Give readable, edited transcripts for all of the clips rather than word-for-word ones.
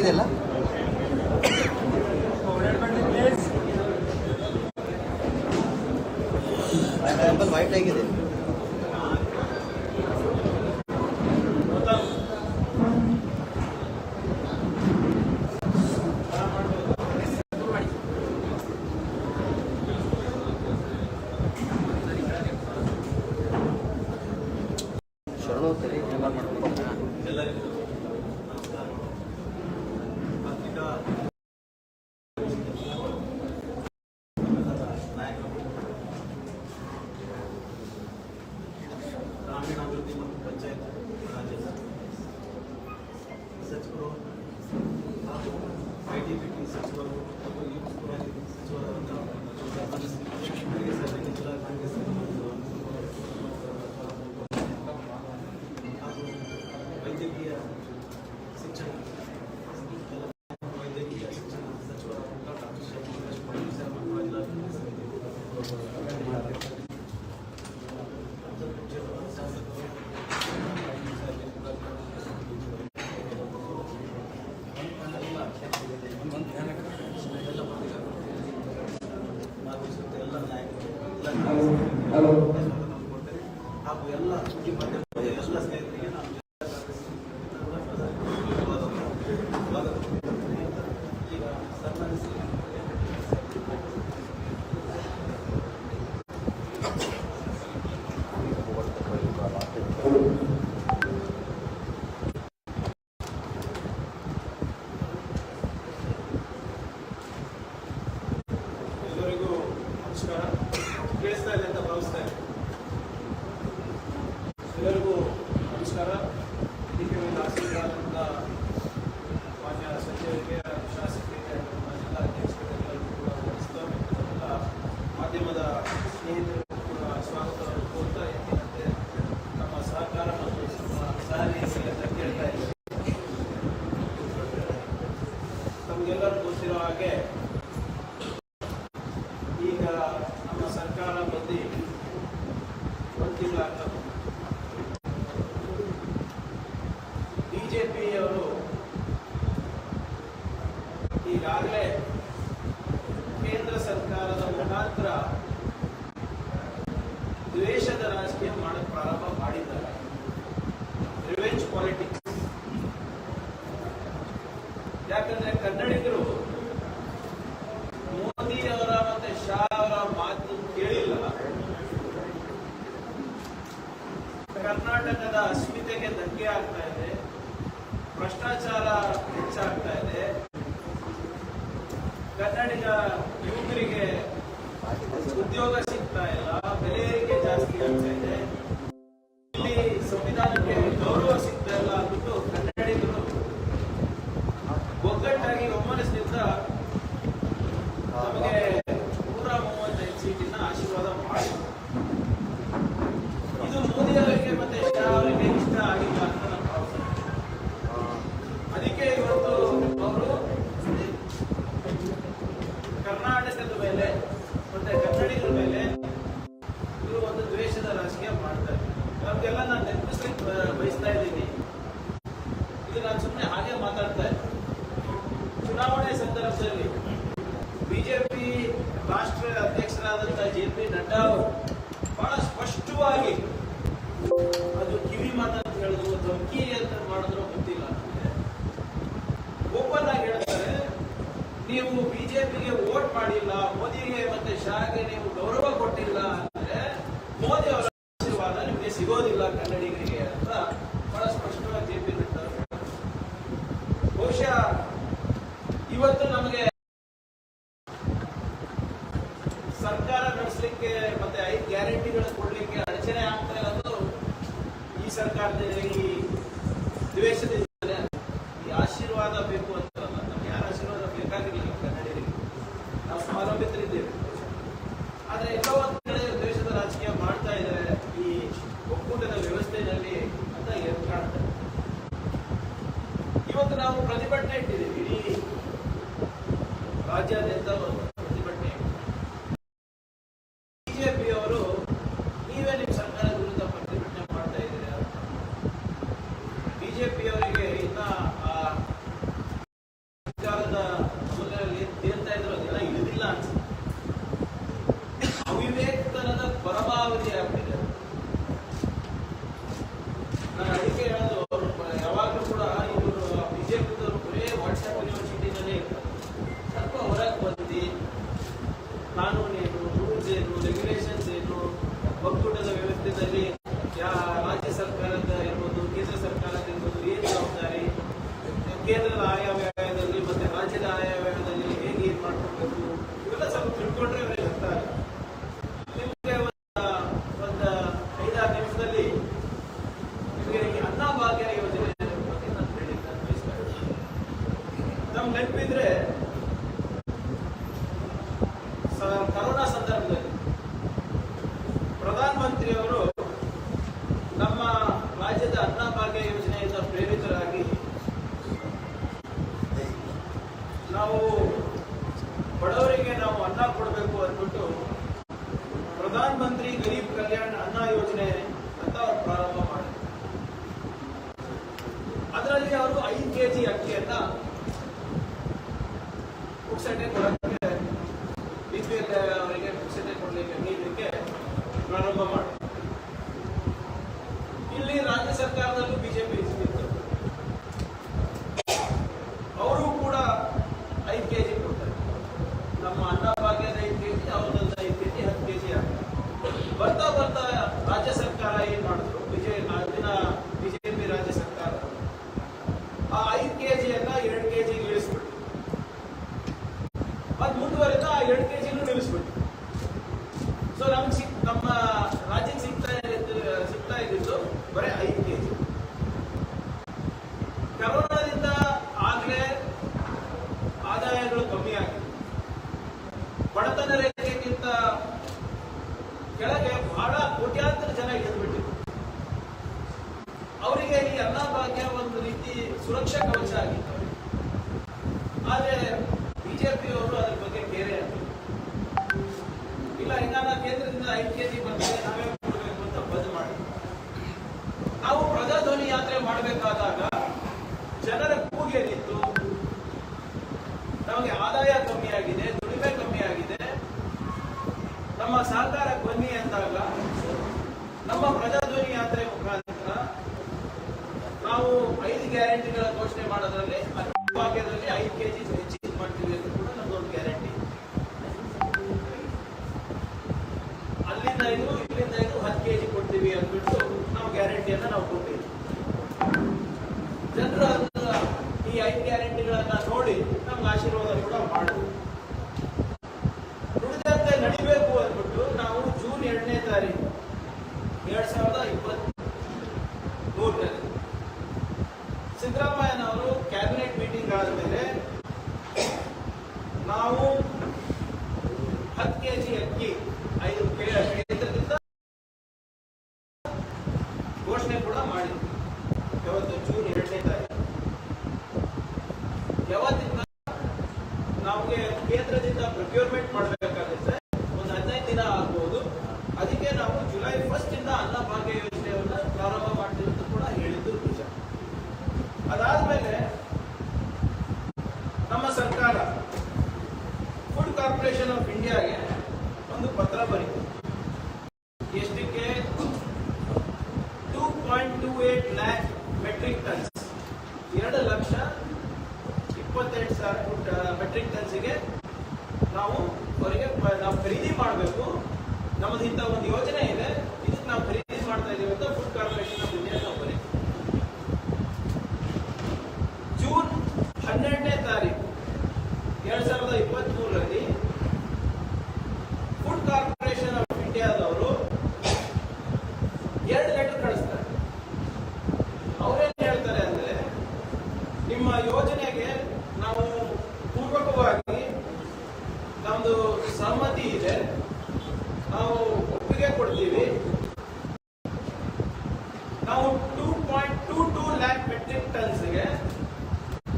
ಇದೆಯಲ್ಲ ವೈಟ್ ಆಗಿದೆ. ಶರಣೋತ್ತರಿ ಎಲ್ಲರಿಗೂ ಗ್ರಾಮೀಣಾಭಿವೃದ್ಧಿ ಮತ್ತು ಪಂಚಾಯತ್ ರಾಜ್ಯದ ಸಚಿವರು ಹಾಗೂ ಐಟಿಬಿಟಿ ಸಚಿವರು ಹಾಗೂ ಯೂತ್ ಸಚಿವರಾದ ಜಿಲ್ಲಾ ಕಾಂಗ್ರೆಸ್ ಹಾಗೂ ವೈದ್ಯಕೀಯ ಶಿಕ್ಷಣ ಸಚಿವರಾದ ಡಾಕ್ಟರ್ ಶಿವಕುಮಾರ್ ಹಾಗೂ ಎಲ್ಲ ಸುದ್ದಿ ಮಾಧ್ಯಮದ ಎಲ್ಲ ಸ್ನೇಹಿತರಿಗೆ ನಾವು ಈಗ ಸನ್ಮಾನಿಸಿ ಎಲ್ಲರಿಗೂ ನಮಸ್ಕಾರ. ಕೇಳಿಸ್ತಾ ಇದೆ ಅಂತ ಭಾವಿಸ್ತಾ ಇದೆ. ಎಲ್ಲರಿಗೂ ನಮಸ್ಕಾರ. ಆಶೀರ್ವಾದದಿಂದ ಮಾನ್ಯ ಸಚಿವರಿಗೆ, ಶಾಸಕರಿಗೆ, ಜಿಲ್ಲಾ ಅಧ್ಯಕ್ಷರಿಗೆಲ್ಲರಿಗೂ ಕೂಡ ಎಲ್ಲ ಮಾಧ್ಯಮದ ಸ್ನೇಹಿತರಿಗೂ ಕೂಡ ಸ್ವಾಗತವನ್ನು ಕೋರ್ತಾ ಎಂದಿನಂತೆ ನಮ್ಮ ಸಹಕಾರ ಮತ್ತು ಸಹನಿಗೆ ಅಂತ ಕೇಳ್ತಾ ಇದ್ದೇವೆ. ನಮಗೆಲ್ಲರೂ ಗೊತ್ತಿರೋ ಹಾಗೆ ಈಗ ನಮ್ಮ ಸರ್ಕಾರ ಬಂದು ಒಂದು ತಿಂಗಳಾಗ್ತದೆ. ಬಿಜೆಪಿಯವರು ಈಗಾಗಲೇ ಕೇಂದ್ರ ಸರ್ಕಾರದ ಮುಖಾಂತರ ದ್ವೇಷದ ರಾಜಕೀಯ ಮಾಡಕ್ಕೆ ಪ್ರಾರಂಭ ಮಾಡಿದ್ದಾರೆ. Revenge politics. ಯಾಕಂದ್ರೆ ಕನ್ನಡಿಗರು ಮೋದಿ ಅವರ ಮತ್ತೆ ಶಾ ಅವರ ಮಾತು ಕೇಳಿಲ್ಲ. ಕರ್ನಾಟಕದ ಅಸ್ಮಿತೆಗೆ ಧಕ್ಕೆ ಆಗ್ತಾ ಇದೆ. ಭ್ರಷ್ಟಾಚಾರ ಹೆಚ್ಚಾಗ್ತಾ ಇದೆ. ಕನ್ನಡಿಗ ಯುವಕರಿಗೆ ಉದ್ಯೋಗ ಸಿಗ್ತಾ ಇಲ್ಲ. ಬೆಲೆ ಏರಿಕೆ ಜಾಸ್ತಿ ಆಗ್ತಾ ಇದೆ. ಇಲ್ಲಿ ಸಂವಿಧಾನಕ್ಕೆ ಗೌರವ ಸಿಗ್ತಾ ಇಲ್ಲ ಅಂದ್ಬಿಟ್ಟು ಕನ್ನಡಿಗರು ಒಗ್ಗಟ್ಟಾಗಿ ಒಮ್ಮನಸ್ಸಿನಿಂದ ನಮಗೆ 135 ಸೀಟಿನ ಆಶೀರ್ವಾದ ಮಾಡಿ. ಇದು ಮೋದಿ ಅವರಿಗೆ ಮತ್ತೆ ಶಾ ಅವರಿಗೆ ಇಷ್ಟ ಆಗಿಲ್ಲ ಅಂತ ನಮ್ಮ ಭಾವನೆ. ಅದಕ್ಕೆ ಇವತ್ತು ಅವರು ಕರ್ನಾಟಕದ ಮೇಲೆ ಮತ್ತೆ ಕನ್ನಡಿಗರ ಮೇಲೆ ಇವರು ಒಂದು ದ್ವೇಷದ ರಾಜಕೀಯ ಮಾಡ್ತಾರೆ. ನಮಗೆಲ್ಲ ನಾನು ನೆನಪಿಸ್ಲಿಕ್ಕೆ ಬಯಸ್ತಾ ಇದ್ದೀನಿ. ಇದು ನಾನು ಸುಮ್ಮನೆ ಹಾಗೆ ಮಾತಾಡ್ತಾ ಇದ್ದೆ. ಚುನಾವಣೆ ಸಂದರ್ಭದಲ್ಲಿ ಬಿಜೆಪಿ ರಾಷ್ಟ್ರೀಯ ಅಧ್ಯಕ್ಷರಾದಂತಹ JP ನಡ್ಡಾ ಅವರು ಬಹಳ ಸ್ಪಷ್ಟವಾಗಿ, ಅದು ಕಿವಿ ಮಾತಂತ ಹೇಳಿದ್ರು ಧಮಕಿ ಅಂತ ಮಾಡಿದ್ರು ಗೊತ್ತಿಲ್ಲ, ಓಪನ್ ಆಗಿ ಹೇಳ್ತಾರೆ, ನೀವು ಬಿಜೆಪಿಗೆ ವೋಟ್ ಮಾಡಿಲ್ಲ, ಮೋದಿಗೆ ಮತ್ತೆ ಶಾಗೆ ನೀವು ಗೌರವ ಕೊಟ್ಟಿಲ್ಲ ಅಂದ್ರೆ ಮೋದಿ ಅವರ ಆಶೀರ್ವಾದ ನಿಮಗೆ ಸಿಗೋದಿಲ್ಲ ಕನ್ನಡಿಗರಿಗೆ ಅಂತ ಬಹಳ ಸ್ಪಷ್ಟವಾಗಿ JP ನಡ್ಡಾ ಅವರು. ಬಹುಶಃ ಇವತ್ತು ನಮಗೆ ಸರ್ಕಾರ ನಡೆಸಲಿಕ್ಕೆ ಮತ್ತೆ 5 ಗ್ಯಾರಂಟಿಗಳನ್ನು ಕೊಡ್ಲಿಕ್ಕೆ ಅಡಚಣೆ ಆಗ್ತಾ ಇರೋದು ಈ ಸರ್ಕಾರದಲ್ಲಿ. ಈ ದ್ವೇಷದಿಂದ ಈ ಆಶೀರ್ವಾದ ಬೇಕು ಅಂತಲ್ಲ. ನಮ್ಗೆ ಯಾರ ಆಶೀರ್ವಾದ ಬೇಕಾಗಿರಲಿಲ್ಲ ಕನ್ನಡಿಗರಿಗೆ. ನಾವು ಸ್ವಾವಲಂಬಿತರಿದ್ದೇವೆ. ಆದ್ರೆ ಎಲ್ಲೋ ಒಂದು ಕಡೆ ದ್ವೇಷದ ರಾಜಕೀಯ ಮಾಡ್ತಾ ಇದ್ದಾರೆ ಈ ಒಕ್ಕೂಟದ ವ್ಯವಸ್ಥೆಯಲ್ಲಿ ಅಂತ ಕಾಣ್ತಾರೆ. ಇವತ್ತು ನಾವು ಪ್ರತಿಭಟನೆ ಇಟ್ಟಿದ್ದೀವಿ. ಇಡೀ ರಾಜ್ಯಾದ್ಯಂತ ಪ್ರತಿಭಟನೆ. ಬಿಜೆಪಿಯವರು ನೀವೇ ನಿಮ್ಮ ಸರ್ಕಾರದ ವಿರುದ್ಧ ಪ್ರತಿಭಟನೆ ಮಾಡ್ತಾ ಇದ್ದೀರಾ? ಬಿಜೆಪಿಯವರಿಗೆ ಇನ್ನ ಕೇಂದ್ರದ ಆಯವ್ಯಯದಲ್ಲಿ ಮತ್ತೆ ರಾಜ್ಯದ ಆಯವ್ಯಯದಲ್ಲಿ ಹೇಗೆ ಏನ್ ಮಾಡ್ಕೊಳ್ಬೇಕು ಇವೆಲ್ಲ ಸ್ವಲ್ಪ ತಿಳ್ಕೊಂಡ್ರೆ ಅವರಿಗೆ ಅರ್ಥ ಆಗಲ್ಲ. ನಿಮಗೆ ಒಂದು 5-6 ನಿಮಿಷದಲ್ಲಿ ನಿಮಗೆ ಈ ಅನ್ನಭಾಗ್ಯ ಯೋಜನೆ ಬಗ್ಗೆ ನಾನು ಹೇಳಿಕ್ಕೆ ಬಯಸ್ತಾ ಇದ್ದೀನಿ. ನಮ್ಗೆ ನೆನಪಿದ್ರೆ ಕರೋನಾ ಸಂದರ್ಭದಲ್ಲಿ ಪ್ರಧಾನಮಂತ್ರಿಯವರು ನಮ್ಮ ರಾಜ್ಯದ ಅನ್ನಭಾಗ್ಯ ಯೋಜನೆಯಿಂದ ಪ್ರೇರಿತರಾಗಿ ನಾವು ಬಡವರಿಗೆ ನಾವು ಅನ್ನ ಕೊಡಬೇಕು ಅಂದ್ಬಿಟ್ಟು ಪ್ರಧಾನ ಮಂತ್ರಿ ಗರೀಬ್ ಕಲ್ಯಾಣ ಅನ್ನ ಯೋಜನೆ ಅಂತ ಅವರು ಪ್ರಾರಂಭ ಮಾಡಿದ್ರು. ಅದರಲ್ಲಿ ಅವರು 5 kg ಅಕ್ಕಿಯನ್ನ ಪುಕ್ಸಟೆ ಕೊಡಕ್ಕೆ BPL ಅವರಿಗೆ ಪುಕ್ಸಟೆ ಕೊಡ್ಲಿಕ್ಕೆ ನೀಡಲಿಕ್ಕೆ ಪ್ರಾರಂಭ ಮಾಡಿದ್ರು. ಇಲ್ಲಿ ರಾಜ್ಯ ಸರ್ಕಾರದಲ್ಲೂ ಬಿಜೆಪಿ ಇತ್ತು, ಅವರು ಕೂಡ 5 kg ಕೊಡ್ತಾರೆ. ನಮ್ಮ ಅನ್ನಭಾಗ್ಯದ 5 kg, ಅವ್ರದ್ದು 5 kg, 10 kg ಆಗ್ತದೆ. ಬರ್ತಾ ಬರ್ತಾ ರಾಜ್ಯ ಸರ್ಕಾರ ಏನ್ ಮಾಡಿದ್ರು, ಅಲ್ಲಿನ ಬಿಜೆಪಿ ರಾಜ್ಯ ಸರ್ಕಾರ ಆ 5 kgಯನ್ನ 2 kg ಇಳಿಸ್ಬಿಟ್ಟು ಅದು ಮುಂದುವರೆದ 2 kg ನಿಲ್ಲಿಸ್ಬಿಟ್ಟು. ಸೊ ನಮ್ಮ ರಾಜ್ಯಕ್ಕೆ ಸಿಗ್ತಾ ಇದ್ದಿದ್ದು ಬರೀ 5 kg. ಕರೋನಾದಿಂದ ಆಗ್ಲೇ ಆದಾಯಗಳು ಕಮ್ಮಿ ಆಗಿದೆ. ಬಡತನ ರೇಖೆಗಿಂತ ಕೆಳಗೆ ಬಹಳ ಕೋಟ್ಯಾಂತರ ಜನ ಇಳಿದ್ಬಿಟ್ಟಿದ್ರು. ಅವರಿಗೆ ಈ ಅನ್ನಭಾಗ್ಯ ಒಂದು ರೀತಿ ಸುರಕ್ಷಾ ಕವಚ ಆಗಿತ್ತು. ಆದ್ರೆ ಬಿಜೆಪಿಯವರು ಅದ್ರ ಬಗ್ಗೆ ಕೇರೆ ಇಲ್ಲ, ಈಗ ಕೇಂದ್ರದಿಂದ 5 kg ಬಂದರೆ ನಾವೇ ಕೊಡಬೇಕು ಅಂತ ಬಂದ್ ಮಾಡಿ. ನಾವು ಪ್ರಜಾಧ್ವನಿ ಯಾತ್ರೆ ಮಾಡಬೇಕಾದಾಗ ಜನರ ಕೂಗೇನಿತ್ತು, ನಮಗೆ ಆದಾಯ ಕಮ್ಮಿ ಆಗಿದೆ, ದುಡಿಮೆ ಕಮ್ಮಿ ಆಗಿದೆ, ನಮ್ಮ ಸಹಕಾರ ಬನ್ನಿ ಅಂದಾಗ ನಮ್ಮ ಪ್ರಜಾಧ್ವನಿ ಯಾತ್ರೆ ಮುಖಾಂತರ ನಾವು 5 ಗ್ಯಾರಂಟಿಗಳ ಘೋಷಣೆ ಮಾಡೋದ್ರಲ್ಲಿ ಭಾಗ್ಯದಲ್ಲಿ 5 kg ಹೆಚ್ಚಿಗೆ ಮಾಡ್ತೀವಿ ಅಂತ ಕೂಡ ನಮ್ದೊಂದು ಗ್ಯಾರಂಟಿ. ಅಲ್ಲಿಂದ ಇಲ್ಲಿಂದ 10 kg ಕೊಡ್ತೀವಿ ಅಂದ್ಬಿಟ್ಟು ನಾವು ಗ್ಯಾರಂಟಿಯನ್ನ ನಾವು ಕೊಟ್ಟಿದ್ದೀವಿ. ಜನರು ಈ 5 ಗ್ಯಾರಂಟಿಗಳನ್ನ ನೋಡಿ ನಮ್ಗೆ ಆಶೀರ್ವಾದ ಕೂಡ ಮಾಡಿದ್ರು. ನುಡಿದಂತೆ ನಡಿಬೇಕು ಅಂದ್ಬಿಟ್ಟು ನಾವು ಜೂನ್ 2ನೇ ತಾರೀಕು 2023 ಸಿದ್ದರಾಮಯ್ಯನವರು ಕ್ಯಾಬಿನೆಟ್ ಮೀಟಿಂಗ್ ಆದಮೇಲೆ ನಾವು 10 kg ಅಕ್ಕಿ 5 ಕೇಂದ್ರದಿಂದ ಘೋಷಣೆ ಕೂಡ ಮಾಡಿದ್ವಿ. ಇವತ್ತು ಜೂನ್ 2ನೇ ತಾರೀಕು. ಯಾವತ್ತಿಂದ ನಮಗೆ ಕೇಂದ್ರದಿಂದ ಪ್ರೊಕ್ಯೂರ್ಮೆಂಟ್ ಮಾಡಬೇಕಾಗುತ್ತೆ, ಒಂದು 15 ದಿನ ಆಗ್ಬೋದು. ಅದಕ್ಕೆ ನಾವು ಜುಲೈ 1 ಇಂದ ಅನ್ನಭಾಗ್ಯ ಯೋಜನೆಯನ್ನ ಪ್ರಾರಂಭ ಮಾಡ್ತೀವಿ ಅಂತ ಕೂಡ ಹೇಳಿದ್ದು ನಿಜ. ಅದಾದ್ಮೇಲೆ ನಮ್ಮ ಸರ್ಕಾರ ಫುಡ್ ಕಾರ್ಪೊರೇಷನ್ ಆಫ್ ಇಂಡಿಯಾಗೆ ಒಂದು ಪತ್ರ ಬರೀತು. ಎಷ್ಟಕ್ಕೆ? 2.28 lakh ಮೆಟ್ರಿಕ್ ಟನ್ಸ್, 2,28,000 ಮೆಟ್ರಿಕ್ ಟನ್ಸ್ಗೆ ನಾವು ಖರೀದಿ ಮಾಡಬೇಕು. ನಮ್ಮದು ಇಂಥ ಒಂದು ಯೋಜನೆ ಇದೆ, ಇದಕ್ಕೆ ನಾವು ಖರೀದಿ ಮಾಡ್ತಾ ಇದೀವಿ ಅಂತ ಫುಡ್ ಕಾರ್ಪೊರೇಷನ್ ಆಫ್ ಇಂಡಿಯಾ ನಾವು ಬರೀತೀವಿ. ಜೂನ್ 12ನೇ ತಾರೀಕು 2023ರಲ್ಲಿ ಫುಡ್ ಕಾರ್ಪೊರೇಷನ್ ಆಫ್ ಇಂಡಿಯಾದವರು 2 ಲೆಟರ್ ಕಳಿಸ್ತಾರೆ. ಅವರೇನ್ ಹೇಳ್ತಾರೆ ಅಂದ್ರೆ, ನಿಮ್ಮ ಯೋಜನೆಗೆ ನಾವು ಪೂರ್ವಕವಾಗಿ ನಮ್ದು ಸಮ್ಮತಿ ಇದೆ, ನಾವು ಒಪ್ಪಿಗೆ ಕೊಡ್ತೀವಿ. ನಾವು 2.22 lakh ಮೆಟ್ರಿಕ್ ಟನ್ಸ್ಗೆ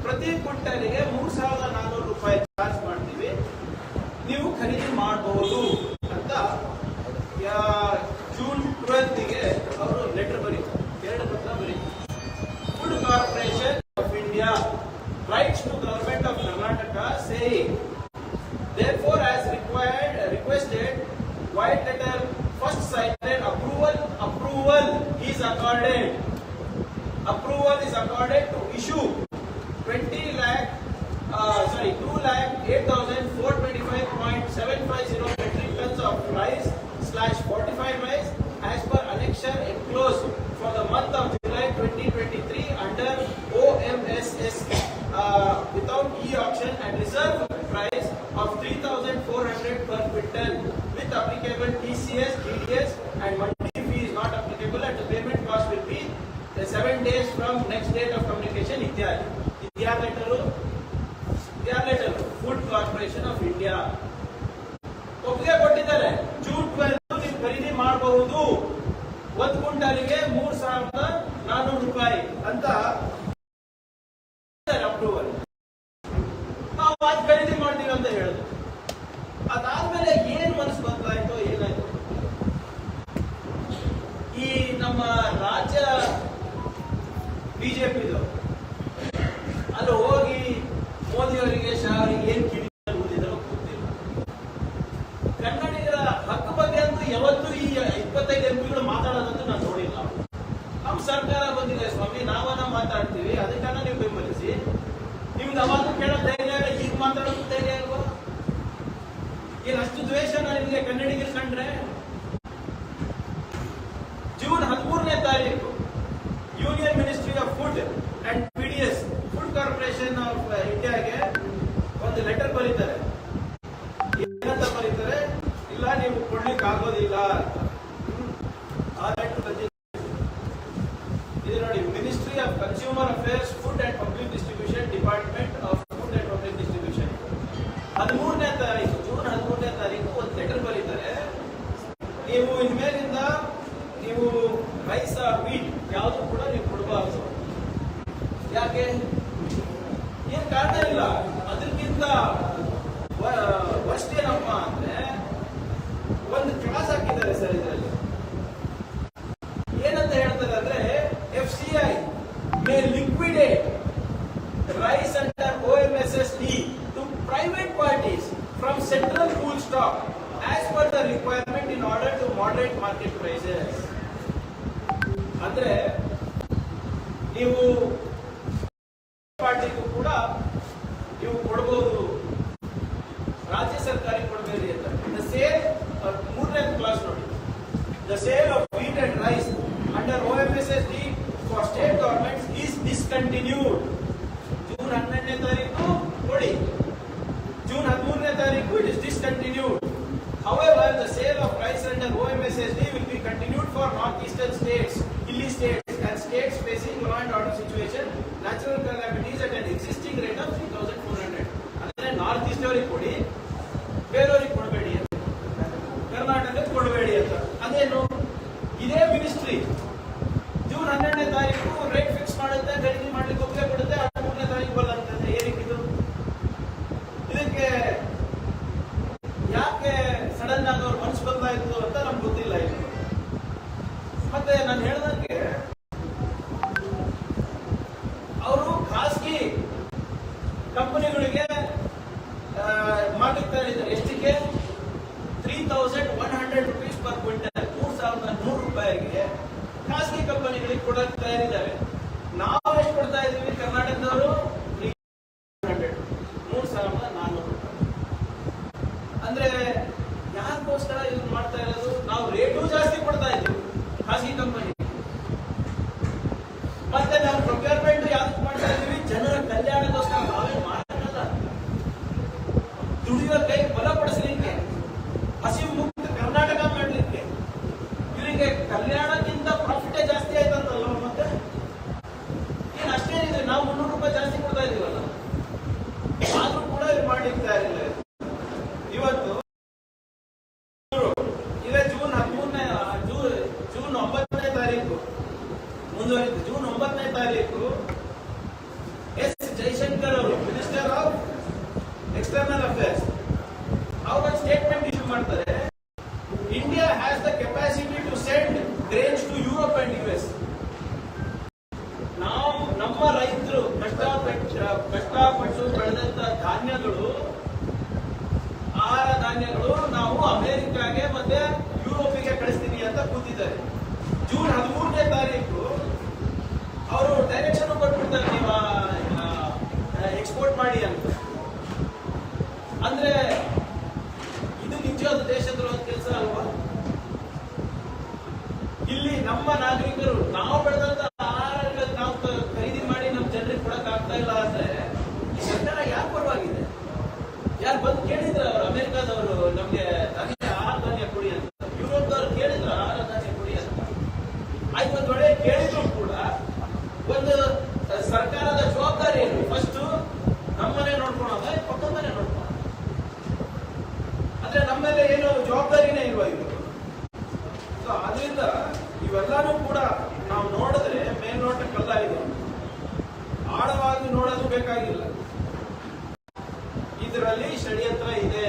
ಪ್ರತಿ ಕ್ವಿಂಟಲ್ಗೆ 3,400 ರೂಪಾಯಿ ಚಾರ್ಜ್ ಮಾಡ್ತೀವಿ, ನೀವು ಖರೀದಿ ಮಾಡಬಹುದು ಅಂತ ಜೂನ್ 12ಗೆ ಅವರು ಲೆಟರ್ ಬರೀತಾರೆ, 2 ಪತ್ರ ಬರೀತಾರೆ. Food corporation of India writes to government of Karnataka saying, therefore as requested, white letter first cited approval is accorded to issue 2,08,425.750 metric tons of rice/fortified rice as per annexure enclosed for the month of July 2023 under OMSS without e-auction at reserve price of 3,400 per quintal with applicable TCS, TDS and mandi fee is not applicable and the payment cost will be 7 days from next date of communication. letter Food Corporation of India ಒಪ್ಪಿಗೆ ಕೊಟ್ಟಿದ್ದಾರೆ. June 12 ನೀವು ಖರೀದಿ ಮಾಡಬಹುದು, 1 ಕ್ವಿಂಟಾಲಿಗೆ 3,400 ರೂಪಾಯಿ ಅಂತ approval. ನಾವು ಅದು ಖರೀದಿ ಮಾಡ್ತೀವಿ ಅಂತ ಹೇಳಿದ್ರು. ಅದಾದ್ಮೇಲೆ ಏನ್ ಮನಸ್ಸು ಬದಲಾಯ್ತು, ಏನಾಯ್ತು, ಈ ನಮ್ಮ ರಾಜ್ಯ ಬಿಜೆಪಿದು ಅಲ್ಲಿ ಹೋಗಿ ಮೋದಿಯವರಿಗೆ ಶಾವರಿಗೆ ಏನ್ ಕಿಡಿ ಓದಿದ್ರು ಗೊತ್ತಿಲ್ಲ. ಕನ್ನಡಿಗರ ಹಕ್ಕು ಬಗ್ಗೆ ಅಂತೂ ಯಾವತ್ತೂ ಈ 25 ಎಂಪಿಗಳು ಮಾತಾಡೋದಂತೂ ನಾನು ನೋಡಿಲ್ಲ. ನಮ್ಮ ಸರ್ಕಾರ ಬಂದಿದೆ ಸ್ವಾಮಿ, ನಾವನ್ನ ಮಾತಾಡ್ತೀವಿ, ಅದಕ್ಕನ್ನ ನೀವು ಬೆಂಬಲಿಸಿ. ನಿಮ್ಗೆ ಅವಾಗ ಕೇಳೋ ಧೈರ್ಯ, ಈಗ ಮಾತಾಡೋದು ಧೈರ್ಯ ಅಲ್ವಾ? ಏನಷ್ಟು ದ್ವೇಷನ ನಿಮಗೆ ಕನ್ನಡಿಗರು ಕಂಡ್ರೆ? ಜೂನ್ 13ನೇ ತಾರೀಕು union ministry of food and PDS food corporation of ಇಂಡಿಯಾಗೆ ಒಂದು ಲೆಟರ್ ಬರೀತಾರೆ. ಏನಂತ ಬರೀತಾರೆ? ಇಲ್ಲ, ನೀವು ಕೊಡ್ಲಿಕ್ಕೆ ಆಗೋದಿಲ್ಲ ಅಂತ. ಆ ಲೆಟರ್ ಬಂದಿದೆ, ಇದು ನೋಡಿ, ministry of consumer affairs, food and public distribution, department of food and public distribution, 13ನೇ ತಾರೀಕು, ಜೂನ್ 13ನೇ ತಾರೀಕು ಒಂದು ಲೆಟರ್ ಬರೀತಾರೆ. ನೀವು ಇನ್ಮೇಲಿಂದ ನೀವು ರೈಸ್ ವೀಟ್ ಯಾವುದು ಕೂಡ ನೀವು ಕೊಡಬಾರದು. ಯಾಕೆ? ಏನ್ ಕಾರಣ ಇಲ್ಲ. ಅದಕ್ಕಿಂತ ವರ್ಸ್ಟ್ ಏನಪ್ಪ ಅಂದ್ರೆ ಒಂದು ಕ್ಲಾಸ್ ಹಾಕಿದ್ದಾರೆ ಸರ್ ಇದರಲ್ಲಿ. ಏನಂತ ಹೇಳ್ತಾರೆ ಅಂದ್ರೆ, FCI may liquidate rice under OMSSD to private parties from central pool stock as per the requirement in order to moderate market prices. ಅಂದ್ರೆ ನೀವು ಪಾರ್ಟಿಗೂ ಕೂಡ ನೀವು ಕೊಡಬಹುದು, ರಾಜ್ಯ ಸರ್ಕಾರಕ್ಕೆ ಕೊಡಬೇಡಿ ಅಂತ. ದ ಸೇಲ್, 3ನೇ ಕ್ಲಾಸ್ ನೋಡಿ, the sale of wheat and rice under OMSSD for state governments is discontinued. June 12ನೇ ತಾರೀಕು ಕೊಡಿ, ಜೂನ್ 13ನೇ ತಾರೀಕು it is discontinued. However, the sale of rice under OMSSD will be continued for northeastern states, hilly states and states facing law and order situation, natural calamities at an existing rate of 3,400. ಅಂದ್ರೆ north East ಅವರಿಗೆ ಕೊಡಿ, ಬೇರೆಯವರಿಗೆ ಕೊಡಬೇಡಿ ಅಂತ, ಕರ್ನಾಟಕಕ್ಕೆ ಕೊಡಬೇಡಿ ಅಂತ. ಅದೇನು, ಇದೇ ಮಿನಿಸ್ಟ್ರಿ ಜೂನ್ 12ನೇ ತಾರೀಕು ರೇಟ್ ಫಿಕ್ಸ್ ಮಾಡುತ್ತೆ, ಖರೀದಿ ಮಾಡ್ಲಿಕ್ಕೆ ಒಪ್ಪಿಗೆ ಕೊಡುತ್ತೆ, 13ನೇ ತಾರೀಕು ಬಲ್ಲ ಅಂತಂದ್ರೆ ಏನಕ್ಕಿದು? ಇದಕ್ಕೆ ಯಾಕೆ ಸಡನ್ ಆಗಿ ಅವ್ರ ಮನಸ್ಸು ಬದಲಾಯಿತು ಅಂತ ನಮ್ಗೆ ಗೊತ್ತಿಲ್ಲ. ಇದು ಮತ್ತೆ ನಾನು ಹೇಳ್ದಂಗೆ ಅವರು ಖಾಸಗಿ ಕಂಪನಿಗಳಿಗೆ ಮಾಡ್ಲಿಕ್ಕೆ ಇದ್ದಾರೆ. ಎಷ್ಟಿಗೆ? 3,100 rupees per ಕ್ವಿಂಟಲ್, 3,100 ರೂಪಾಯಿಗೆ ಖಾಸಗಿ ಕಂಪನಿಗಳಿಗೆ ಕೊಡಕ್ಕೆ ತಯಾರಿದ್ದಾರೆ. ನಾವು ಎಷ್ಟು ಕೊಡ್ತಾ ಇದ್ದೀವಿ ಕರ್ನಾಟಕದವರು? 3,400 ರೂಪಾಯಿ. ಅಂದ್ರೆ ಯಾಕೋಸ್ಕರ ಇದು ಮಾಡ್ತಾ ಇರೋದು? ನಾವು ರೇಟು ಜಾಸ್ತಿ ಕೊಡ್ತಾ ಇದ್ದೀವಿ ಖಾಸಗಿ ಕಂಪನಿ, ಮತ್ತೆ ನಾವು ಪ್ರೊಕ್ಯೂರ್ಮೆಂಟ್ ಯಾವ್ದು ಮಾಡ್ತಾ ಇದ್ದೀವಿ? ಜನರ ಕಲ್ಯಾಣಕ್ಕೋಸ್ಕರ. ನಾವೇ ಮಾಡಲ್ಲ, ದುಡಿಯೋ ಕೈ ಬಲಪಡಿಸಲಿಕ್ಕೆ, ಹಸಿವು ಮುಕ್ತ ಕರ್ನಾಟಕ ಮಾಡಲಿಕ್ಕೆ. ಇವರಿಗೆ ಕಲ್ಯಾಣಕ್ಕಿಂತ ಪ್ರಾಫಿಟೇ ಜಾಸ್ತಿ ಆಯ್ತಂತಲ್ಲ. ಮತ್ತೆ ಏನ್ ಅಷ್ಟೇನಿದೆ, ನಾವು 300 ರೂಪಾಯಿ ಜಾಸ್ತಿ ಕೊಡ್ತಾ ಇದೀವಲ್ಲ, ಆದ್ರೂ ಕೂಡ ಇವ್ರು ಮಾಡ್ಲಿಕ್ಕೆ ತಯಾರಿಲ್ಲ. ಇವತ್ತು ಇದೇ ಜೂನ್ 9ನೇ ತಾರೀಕು ಮುಂದುವರಿತು. ಜೂನ್ 9ನೇ ತಾರೀಕು S. ಜೈಶಂಕರ್ ಅವರು, ಮಿನಿಸ್ಟರ್ ಆಫ್ ಎಕ್ಸ್ಟರ್ನಲ್ ಅಫೇರ್ಸ್, ಅವರು ಸ್ಟೇಟ್ಮೆಂಟ್ ಇಶ್ಯೂ ಮಾಡ್ತಾರೆ. India has the capacity to send grains to Europe and US. ನಾವು ನಮ್ಮ ರೈತರು ಕಷ್ಟಪಟ್ಟು ಬೆಳೆದಂತ ಧಾನ್ಯಗಳು, ಆಹಾರ ಧಾನ್ಯಗಳು ನಾವು ಅಮೆರಿಕಾಗೆ ಮತ್ತೆ ಯುರೋಪಿಗೆ ಕಳಿಸ್ತೀನಿ ಅಂತ ಕೂತಿದ್ದಾರೆ. ಜೂನ್ 13ನೇ ತಾರೀಕು ಅವರು ಡೈರೆಕ್ಷನ್ ಕೊಟ್ಬಿಡ್ತಾರೆ, ನೀವು ಎಕ್ಸ್ಪೋರ್ಟ್ ಮಾಡಿ ಅಂತ. ಅಂದ್ರೆ ಇದು ನಿಜವಾದ ದೇಶದ್ರೋಹ ಕೆಲಸ ಅಲ್ವಾ? ಇಲ್ಲಿ ನಮ್ಮ ನಾಗರಿಕರು ನಾವು ಬೆಳೆದಂತ ಆಹಾರಗಳು ನಾವು ಖರೀದಿ ಮಾಡಿ ನಮ್ಮ ಜನರಿಗೆ ಕೊಡಕ್ ಆಗ್ತಾ ಇಲ್ಲ ಅಂದ್ರೆ ಒಂದು ಸರ್ಕಾರದ ಜವಾಬ್ದಾರಿ ಏನು? ಫಸ್ಟ್ ನಮ್ಮನೆ ನೋಡ್ಕೊಳೋದ, ಪಕ್ಕದ ಮನೆ ನೋಡ್ಕೊಳೋದ? ಅಂದ್ರೆ ನಮ್ಮ ಮೇಲೆ ಏನು ಜವಾಬ್ದಾರಿನೇ ಇಲ್ವಾ ಇದು? ಸೊ ಅದರಿಂದ ಇವೆಲ್ಲಾನು ಕೂಡ ನಾವು ನೋಡಿದ್ರೆ ಮೇಲ್ನೋಟಕ್ಕಲ್ಲ, ಇದು ಆಳವಾಗಿ ನೋಡೋದು ಬೇಕಾಗಿಲ್ಲ. ಇದರಲ್ಲಿ ಷಡ್ಯಂತ್ರ ಇದೆ.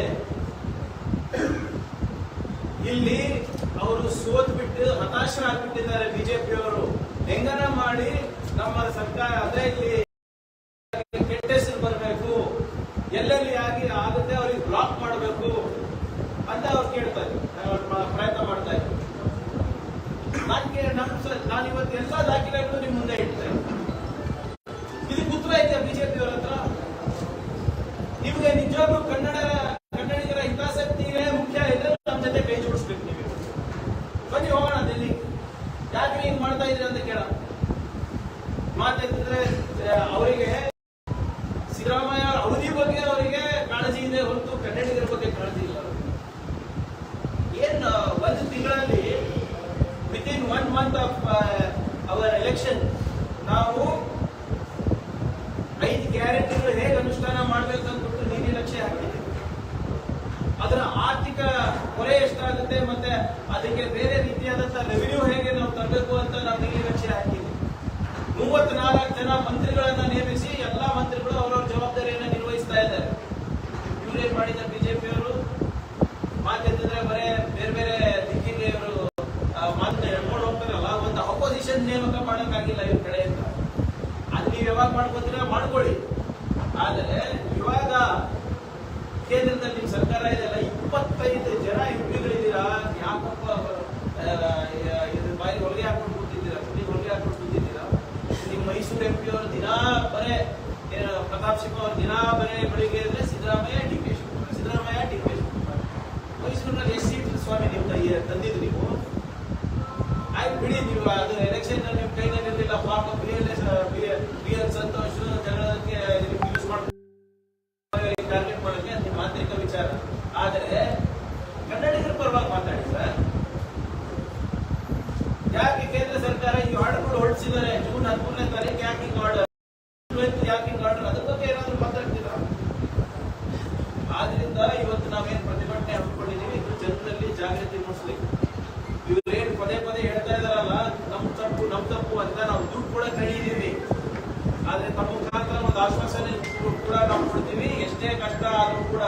ಇಲ್ಲಿ ಅವರು ಸೋತ್ ಬಿಟ್ಟು ಹತಾಶರಾಗ್ಬಿಟ್ಟಿದ್ದಾರೆ ಬಿಜೆಪಿಯವರು. ಹೆಂಗನ ಮಾಡಿ ನಮ್ಮ ಸರ್ಕಾರ ಅದೇ ಇಲ್ಲಿ ಕೆಟ್ಟ ಹೆಸರು ಬರಬೇಕು, ಎಲ್ಲೆಲ್ಲಿ ಆಗುತ್ತೆ ಅವ್ರಿಗೆ ಬ್ಲಾಕ್ ಮಾಡಬೇಕು ಅಂತ ಅವ್ರು ಕೇಳ್ತಾರೆ, ಪ್ರಯತ್ನ ಮಾಡ್ತಾ ಇದ್ದಾರೆ. ನಾನು ಇವತ್ತು ಎಲ್ಲ ದಾಖಲೆಗಳು ನಿಮ್ ಮುಂದೆ ಇಡ್ತೇನೆ. ಇದಕ್ಕೆ ಉತ್ತರ ಇದೆ ಬಿಜೆಪಿಯವರ ಹತ್ರ. ನಿಮ್ಗೆ ನಿಜವಾಗ್ಲೂ ಕನ್ನಡಿಗರ ಹಿತಾಸಕ್ತಿಯೇ ಮುಖ್ಯ ಇದ್ರೆ ನಮ್ಮ ಜೊತೆ ಕೈ ಜೋಡಿಸ್ಬೇಕು. ನೀವು ಬನ್ನಿ ಹೋಗೋಣ ಡೆಲ್ಲಿ. ಯಾಕೆ ಹಿಂಗ್ ಮಾಡ್ತಾ ಇದ್ರಿ ಅಂತ ಕೇಳ ಮಾತಾಡಿದ್ರೆ ಅವರಿಗೆ ಸಿದ್ದರಾಮಯ್ಯ ಅವಧಿ ಬಗ್ಗೆ ಅವರಿಗೆ ಕಾಳಜಿ ಇದೆ ಹೊರತು ಕನ್ನಡಿಗರ ಬಗ್ಗೆ ಕಾಳಜಿ ಇಲ್ಲ. ಏನ್ ಒಂದು ತಿಂಗಳಲ್ಲಿ within 1 month of our election ನಾವು 5 ಗ್ಯಾರಂಟಿಗಳು ಹೇಗೆ ಅನುಷ್ಠಾನ ಮಾಡಬೇಕು ಅಂದ್ಬಿಟ್ಟು ನೀತಿ ಲಕ್ಷ್ಯ ಹಾಕಿದೆ. ಅದರ ಆರ್ಥಿಕ ಹೊರೆ ಎಷ್ಟಾಗುತ್ತೆ ಮತ್ತೆ ಅದಕ್ಕೆ ಬೇರೆ ರೀತಿಯಾದಂತಹ ರೆವಿನ್ಯೂ ಹೇಗೆ ನಾವು ತರಬೇಕು ಅಂತ ನಾವು ನೀತಿ ಲಕ್ಷ್ಯ ಹಾಕಿದ್ವಿ. 34 ಜನ ಮಂತ್ರಿಗಳನ್ನ ನೇಮಿಸಿ ಎಲ್ಲಾ ಮಂತ್ರಿಗಳು ಅವರವರ ಜವಾಬ್ದಾರಿಯನ್ನು ನಿರ್ವಹಿಸ್ತಾ ಇದ್ದಾರೆ. ಇವರೇನ್ ಮಾಡಿದ ಬಿಜೆಪಿಯವರು ಮಾತಾಡಿದ್ರೆ ಬರೇ ಬೇರೆ ಬೇರೆ ದಿಕ್ಕಿಗೆ ಇವರು ಮಾತನ್ನ ಹೇಳ್ಕೊಂಡು ಹೋಗ್ತಾರಲ್ಲ. ಒಂದು ಅಪೋಸಿಷನ್ ನೇಮಕ ಮಾಡೋಕ್ಕಾಗಿಲ್ಲ ಇವ್ರ ಕಡೆಯಿಂದ. ಅದು ನೀವು ಯಾವಾಗ ಮಾಡ್ಕೋತೀರಾ ಮಾಡ್ಕೊಳ್ಳಿ. ಆದರೆ ಇವಾಗ ಕೇಂದ್ರದಲ್ಲಿ ನಿಮ್ ಸರ್ಕಾರ ಇದೆಯಲ್ಲ, 25 ಜನ ಎಂಪಿಗಳಿದ್ದೀರಾ. ಯಾಕಪ್ಪ ಬಾಯಿ ಹೊರಗೆ ಹಾಕೊಂಡು ಕೂತಿದ್ದೀರಾ? ಸುದ್ದಿ ಹೊರಗೆ ಹಾಕೊಂಡು ಕೂತಿದ್ದೀರಾ? ನಿಮ್ ಮೈಸೂರು ಎಂಪಿ ಅವರು ದಿನಾ ಬರೇ ಪ್ರತಾಪ್ ಸಿಂಹ ಅವರು ದಿನಾ ಬರೇ ಬೆಳಿಗ್ಗೆ ಇದ್ರೆ Siddaramaiah D K Shivakumar, Siddaramaiah D K Shivakumar. ಮೈಸೂರಿನಲ್ಲಿ ಎಷ್ಟು ಸೀಟ್ ಸ್ವಾಮಿ ನೀವು ತಂದಿದ್ದು ನೀವು? ಆಯ್ತು ಬಿಡಿ, ನೀವು ಅದು ಎಲೆಕ್ಷನ್ ನಿಮ್ ಕೈನಲ್ಲಿ ಇರಲಿಲ್ಲ. ಪಾಪ ಬಿ ಎಲ್ ಸಂತೋಷ್ ಜನಕ್ಕೆ ಯೂಸ್ ಮಾಡ್ತಾರೆ, ಟಾರ್ಗೆಟ್ ಮಾಡೋಕೆ ನಿಮ್ಮ ಆಂತರಿಕ ವಿಚಾರ. ಆದರೆ ಕನ್ನಡಿಗರ ಪರವಾಗಿ ಮಾತಾಡಿ ಸರ್. ಯಾಕೆ ಕೇಂದ್ರ ಸರ್ಕಾರ ಈ ಆರ್ಡರ್ಗಳು ಹೊರಡಿಸಿದ್ದಾರೆ? ಜೂನ್ 13ನೇ ತಾರೀಕು ಯಾಕೆ ಹಿಂಗ್ ಆರ್ಡರ್, ಯಾಕೆ ಹಿಂಗ್ ಆರ್ಡರ್, ಅದ್ರ ಬಗ್ಗೆ ಏನಾದ್ರು ಮಾತಾಡ್ತೀರಾ? ಆದ್ರಿಂದ ಇವತ್ತು ನಾವೇನ್ ಪ್ರತಿಭಟನೆ ಹಮ್ಮಿಕೊಂಡಿದೀವಿ, ಇದು ಜನರಲ್ಲಿ ಜಾಗೃತಿ ಮೂಡಿಸ್ಲಿಕ್ಕೆ. ಇವ್ರೇನ್ ಪದೇ ಪದೇ ಹೇಳ್ತಾ ಇದಾರಲ್ಲ ನಮ್ ತಪ್ಪು ಅಂತ, ನಾವು ದುಡ್ಡು ಕೂಡ ಕಳೀದೀವಿ. ಆದ್ರೆ ತಮ್ಮ ಮುಖಾಂತರ ಒಂದು ಆಶ್ವಾಸನೆ ಕೂಡ ನಾವು ಕೊಡ್ತೀವಿ. ಎಷ್ಟೇ ಕಷ್ಟ ಆದ್ರೂ ಕೂಡ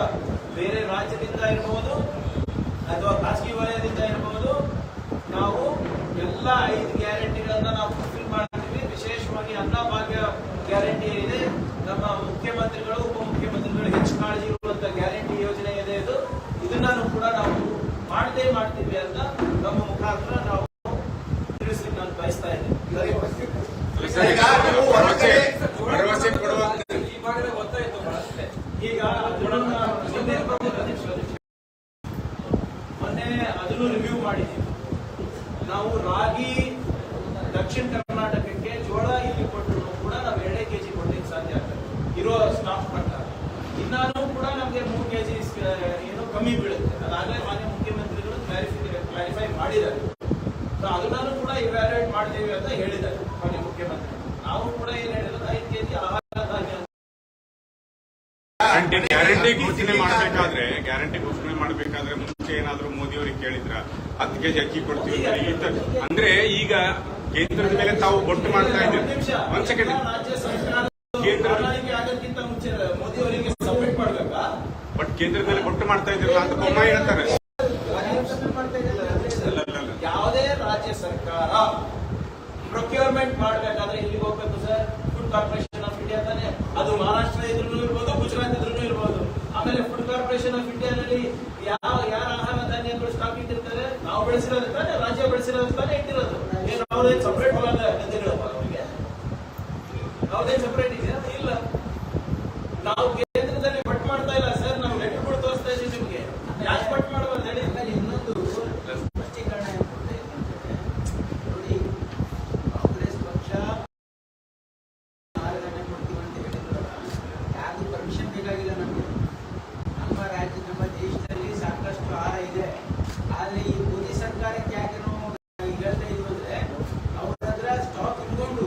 ಬೇರೆ ರಾಜ್ಯದಿಂದ ಇರಬಹುದು ಅಥವಾ ಖಾಸಗಿ ವಲಯದಿಂದ ಇರಬಹುದು, ನಾವು ಎಲ್ಲ 5 ಗ್ಯಾರಂಟಿಗಳನ್ನ ನಾವು ಫುಲ್ಫಿಲ್ ಮಾಡ್ತೀವಿ. ವಿಶೇಷವಾಗಿ ಅನ್ನಭಾಗ್ಯ ಗ್ಯಾರಂಟಿ ಏನಿದೆ, ನಮ್ಮ ಮುಖ್ಯಮಂತ್ರಿಗಳು ಉಪಮುಖ್ಯಮಂತ್ರಿಗಳು ಹೆಚ್ಚು ಕಾಳಜಿ ಇರುವಂತ ಗ್ಯಾರಂಟಿ ಯೋಜನೆ ಇದೆ. ಇದನ್ನು ಕೂಡ ನಾವು ಮಾಡ್ತೀವಿ ಅಂತ ನಮ್ಮ ಮುಖಾಂತರ ನಾವು ತಿಳಿಸ್ಲಿಕ್ಕೆ ನಾನು ಬಯಸ್ತಾ ಇದ್ದೇನೆ. ಈಗ ಮೊನ್ನೆ ಅದನ್ನು ರಿವ್ಯೂ ಮಾಡಿದ್ದೀವಿ ನಾವು. ರಾಗಿ ದಕ್ಷಿಣ ಕರ್ನಾಟಕಕ್ಕೆ, ಜೋಳ ಇಲ್ಲಿ ಕೊಟ್ಟರು ಕೂಡ ನಾವು 2 kg ಕೊಡ್ಲಿಕ್ಕೆ ಸಾಧ್ಯ ಆಗ್ತದೆ ಇರೋ ಸ್ಟಾಕ್ ಪ್ರಕಾರ. ಇನ್ನಾನು ಕೂಡ ನಮಗೆ 3 kg ಏನು ಕಮ್ಮಿ ಬೀಳುತ್ತೆ. ಅದಾಗಲೇ ಮಾನ್ಯ ಮುಖ್ಯಮಂತ್ರಿಗಳು ಕ್ಲಾರಿಫೈ ಮಾಡಿದ್ದಾರೆ. ಅದನ್ನು ಕೂಡ ಇವ್ಯಾಲ್ಯೂಯೇಟ್ ಮಾಡ್ತೀವಿ ಅಂತ ಹೇಳಿದ್ದಾರೆ ಮಾನ್ಯ ಮುಖ್ಯಮಂತ್ರಿ. ನಾವು ಕೂಡ ಏನ್ ಹೇಳಿರೋದು 5 kg ಆಹಾರ ಧಾನ್ಯ ಗ್ಯಾರಂಟಿ ಘೋಷಣೆ ಮಾಡಬೇಕಾದ್ರೆ ಮುಂಚೆ ಏನಾದ್ರು ಮೋದಿ ಅವರಿಗೆ ಕೇಳಿದ್ರ 10 kg ಅಕ್ಕಿ ಕೊಡ್ತೀವಿ ಅಂದ್ರೆ ಈಗ ಕೇಂದ್ರದ ಮೇಲೆ ತಾವು ಬೊಟ್ಟು ಮಾಡ್ತಾ ಇದ್ದೀರಿ. ಒಂದ್ ಸೆಕೆಂಡ್, ರಾಜ್ಯ ಸರ್ಕಾರ ಆಗಕ್ಕಿಂತ ಮುಂಚೆ ಮೋದಿ ಅವರಿಗೆ ಸಬ್ಮಿಟ್ ಮಾಡ್ಬೇಕಾ? ಬಟ್ ಕೇಂದ್ರದ ಮೇಲೆ ಬೊಟ್ಟು ಮಾಡ್ತಾ ಇದ್ದೀರಲ್ಲ ಅಂತ ಬೊಮ್ಮಾಯಿ ಹೇಳ್ತಾರೆ. ಯಾವುದೇ ರಾಜ್ಯ ಸರ್ಕಾರ ಪ್ರೊಕ್ಯೂರ್ಮೆಂಟ್ ಮಾಡಬೇಕಾದ್ರೆ ಇಲ್ಲಿಗೆ ಹೋಗ್ಬೇಕು sir. Food corporation of India ತಾನೆ, ಅದು ಮಹಾರಾಷ್ಟ್ರ ಇದ್ರೂ ಇರ್ಬೋದು, ಗುಜರಾತ್ ಇದ್ರೂ ಇರ್ಬೋದು. ಆಮೇಲೆ ಫುಡ್ ಕಾರ್ಪೊರೇಷನ್ ಆಫ್ ಇಂಡಿಯಾದಲ್ಲಿ ಯಾರ ಆಹಾರ ಧಾನ್ಯಗಳು ಸ್ಟಾಕ್ ಇಟ್ಟಿರ್ತಾರೆ? ನಾವು ಬೆಳೆಸಿರೋದು ತಾನೆ, ರಾಜ್ಯ ಬೆಳೆಸಿರೋದು ತಾನೆ ಇಟ್ಟಿರೋದು. ಏನು ಅವ್ರೇ ಸಪರೇಟ್ ಗದ್ದೆಗಳಪ್ಪ ಅವರಿಗೆ? ಅವ್ರದೇ ಸಪರೇಟ್ ಇದೆಯಾ? ಇಲ್ಲ. ನಾವು ಕೇಂದ್ರದಲ್ಲಿ ಬಟ್ ಮಾಡ್ತಾ ಇಲ್ಲ ಸರ್. ನಾವು ಲೆಟರ್ಗಳು ತೋರಿಸ್ತಾ ಇದ್ದೀವಿ ನಿಮ್ಗೆ. ಯಾಕೆ ಬಟ್ ಮಾಡಬಾರ್ದು ಹೇಳಿ? ಇನ್ನೊಂದು ಸ್ಪಷ್ಟೀಕರಣ ನೋಡಿ, ಕಾಂಗ್ರೆಸ್ ಪಕ್ಷ 6 ಗಂಟೆ ಕೊಡ್ತೀವಿ ಅಂತ ಹೇಳಿದ್ರಲ್ಲ, ಯಾವುದು ಪರ್ಮಿಷನ್ ಬೇಕಾಗಿಲ್ಲ ನಮಗೆ. ನಮ್ಮ ರಾಜ್ಯ, ನಮ್ಮ ದೇಶದಲ್ಲಿ ಸಾಕಷ್ಟು ಆಹಾರ ಇದೆ. ಆದ್ರೆ ಈ ಮೋದಿ ಸರ್ಕಾರಕ್ಕೆ ಯಾಕೆ ನಾವು ಹೇಳ್ತಾ ಇದೀವಿ ಅಂದ್ರೆ, ಅವ್ರ ಹತ್ರ ಸ್ಟಾಕ್ ಇಟ್ಕೊಂಡು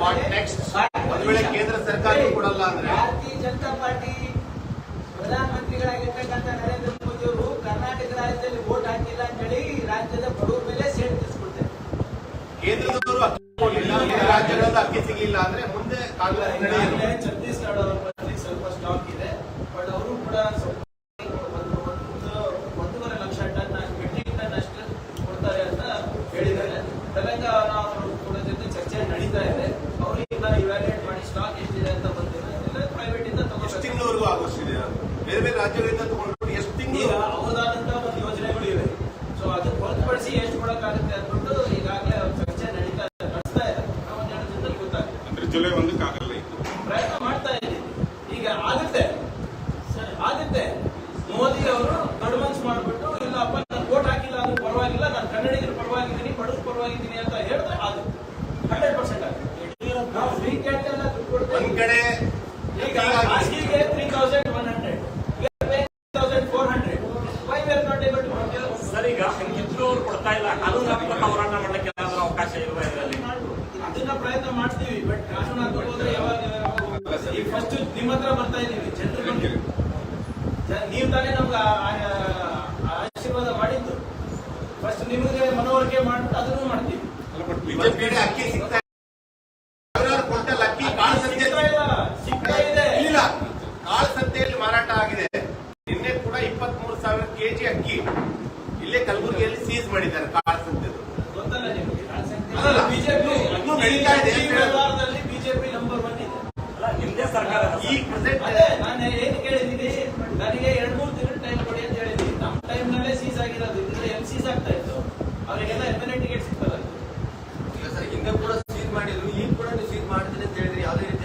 ಒಂದ್ ವೇಳೆ ಕೇಂದ್ರ ಸರ್ಕಾರ ಕೊಡಲ್ಲ ಅಂದ್ರೆ ಭಾರತೀಯ ಜನತಾ ಪಾರ್ಟಿ ಪ್ರಧಾನಮಂತ್ರಿಗಳಾಗಿರ್ತಕ್ಕಂಥ ನರೇಂದ್ರ ಮೋದಿ ಅವರು ಕರ್ನಾಟಕ ರಾಜ್ಯದಲ್ಲಿ ವೋಟ್ ಹಾಕಿಲ್ಲ ಅಂತ ಹೇಳಿ ರಾಜ್ಯದ ಬಡವರ ಮೇಲೆ ಸೇಡ್ ತೀರಿಸ್ಕೊಡ್ತಾರೆ. ಕೇಂದ್ರದವರು ಅಕ್ಕಿ ಕೊಡ್ಲಿಲ್ಲ, ಬೇರೆ ರಾಜ್ಯಗಳಲ್ಲಿ ಅಕ್ಕಿ ಸಿಗ್ಲಿಲ್ಲ ಅಂದ್ರೆ ಮುಂದೆ ಕಾಂಗ್ರೆಸ್ ನಡೆಯುತ್ತೆ. ಛತ್ತೀಸ್ಗಢ ಅವರ ಬಳಿ ಸ್ವಲ್ಪ ಸ್ಟಾಕ್ ಇದೆ, ಬಟ್ ಅವರು ಕೂಡ ಸ್ವಲ್ಪ 1.5 ಲಕ್ಷ ಟನ್ ಮೆಟ್ರಿಕ್ ಟನ್ ಅಷ್ಟು ಕೊಡ್ತಾರೆ ಅಂತ ಹೇಳಿದ್ದಾರೆ. ತೆಲಂಗಾಣ ಅವರು ಕೂಡ ಜೊತೆ ಚರ್ಚೆ ನಡೀತಾ ಇದೆ. ಅವರು ಈಗ ಇವ್ಯಾಲ್ಯೂಯೇಟ್ ಮಾಡಿ ಸ್ಟಾಕ್ ಎಷ್ಟಿದೆ ಅಂತ ಬಂದಿಲ್ಲ, ಪ್ರೈವೇಟ್ ಇಂದ ಎಷ್ಟು ತಿಂಗಳವರೆಗೂ ಆಗೋಷ್ಟಿದೆ? ಬೇರೆ ಬೇರೆ ರಾಜ್ಯಗಳಿಂದ ತಗೊಂಡು ಎಷ್ಟು ತಿಂಗಳು ಅವರದಾದಂತಹ ಒಂದು ಯೋಜನೆಗಳು ಇವೆ. ಸೊ ಅದಕ್ಕೆ ಹೊರತುಪಡಿಸಿ ಎಷ್ಟು ಕೊಡಕ್ಕಾಗುತ್ತೆ ಅಂದ್ಬಿಟ್ಟು ಈಗಾಗಲೇ ಚರ್ಚೆ ನಡೆಸ್ತಾ ಇದೆ. ನಾವು 1-2 ದಿನದಲ್ಲಿ ಗೊತ್ತಾಗುತ್ತೆ. ಅಂದ್ರೆ ಜುಲೈ 1ಕ್ಕೆ ಆಗಲ್ಲ, ಇದು ಪ್ರಯತ್ನ ಮಾಡ್ತಾ ಇದ್ದೀವಿ. ಈಗ ಆಗುತ್ತೆ. ಮೋದಿ ಅವರು ದೊಡ್ಡ ಮನ್ಸು ಮಾಡ್ಬಿಟ್ಟು ಇಲ್ಲಪ್ಪ ನಾನು ವೋಟ್ ಹಾಕಿಲ್ಲ ಅದು ಪರವಾಗಿಲ್ಲ, ನಾನು ಕನ್ನಡಿಗರ ಪರವಾಗಿದ್ದೀನಿ, ಬಡವ್ರ ಪರವಾಗಿದ್ದೀನಿ ಅಂತ ಹೇಳಿದ್ರೆ ಆಗುತ್ತೆ. 100% ಆಗುತ್ತೆ. ನಾವು ಫ್ರೀ ಕ್ಯಾಟ್ ಎಲ್ಲ ದುಡ್ಡು ಕೊಡ್ತೇವೆ. ಒಂದ್ ಕಡೆ ಈಗ ಖಾಸಗಿಗೆ 3,100, 3,400. Why we are not able to procure? Sir, ಈಗ ಹಂಗಿದ್ರು ಅವ್ರು ಕೊಡ್ತಾ ಇಲ್ಲ, ಕಾನೂನಾತ್ಮಕ ಹೋರಾಟ ಮಾಡಲಿಕ್ಕೆ ಏನಾದ್ರೂ ಅವಕಾಶ ಇಲ್ವಾ ಇದರಲ್ಲಿ? ಅದನ್ನ ಪ್ರಯತ್ನ ಮಾಡ್ತೀವಿ, ಬಟ್ ಕಾನೂನಾತ್ಮಕ ಹೋದ್ರೆ ಯಾವಾಗ ಈಗ ಫಸ್ಟ್ ನಿಮ್ಮ ಹತ್ರ ಬರ್ತಾ ಇದೀವಿ. ಜನರು ನೀವು ತಾನೇ ನಮ್ಗೆ ಆಶೀರ್ವಾದ ಮಾಡಿದ್ದು. ಫಸ್ಟ್ ನಿಮಗೆ ಮನವರಿಕೆ ಮಾಡ್ಬಿಟ್ಟು ಅದನ್ನು ಮಾಡ್ತೀವಿ. ಒಂದ್ ಕಡೆ ಅಕ್ಕಿ ಸಿಗ್ತಾ ಸಾವಿರಾರು ಕ್ವಿಂಟಲ್ ಅಕ್ಕಿ ಕಾಳು ಸಿಗ್ತಾ ಇದೆ. ಇಲ್ಲ, ಕಾಳು ಸಂತೆಯಲ್ಲಿ ಮಾರಾಟ ಆಗಿದೆ. ನಿನ್ನೆ ಕೂಡ 23,000 ಕೆಜಿ ಅಕ್ಕಿ ಇಲ್ಲೇ ಕಲಬುರಗಿಯಲ್ಲಿ ಸೀಸ್ ಮಾಡಿದ್ದಾರೆ ಕಾಳು ಸಂತೆದು. ಗೊತ್ತಲ್ಲ ನಿಮಗೆ? ಅದಲ್ಲ, ಬಿಜೆಪಿ ಇನ್ನೂ ನಡೀತಾ ಇದೆ. ಬಿಜೆಪಿ ನಂಬರ್ 1 ಇದೆ. ಅಲ್ಲ, ನಿಮ್ದೇ ಸರ್ಕಾರ ಈ ಪ್ರೆಸೆಂಟ್ ಅದೇ ನಾನು ಏನು ಕೇಳಿದ್ದೀನಿ, ನನಗೆ 2-3 ದಿನ ಟೈಮ್ ಕೊಡಿ ಅಂತ ಹೇಳಿದ್ದೀನಿ. ನಮ್ಮ ಟೈಮ್ ನಲ್ಲೇ ಸೀಸ್ ಆಗಿರೋದು, ಇದ್ರೆ ಎಲ್ಲಿ ಸೀಸ್ ಆಗ್ತಾ ಇತ್ತು? ಅವರಿಗೆಲ್ಲ ಎಮ್ಎಲ್ಎ ಟಿಕೆಟ್ ಸಿಗ್ತಲ್ಲ. ಹಿಂದೆ ಕೂಡ ಸೀಸ್ ಮಾಡಿದ್ರು, ಈಗ ಕೂಡ ನೀವು ಸೀಸ್ ಮಾಡ್ತೀನಿ ಅಂತ ಹೇಳಿದ್ರಿ. ಯಾವುದೇ ರೀತಿ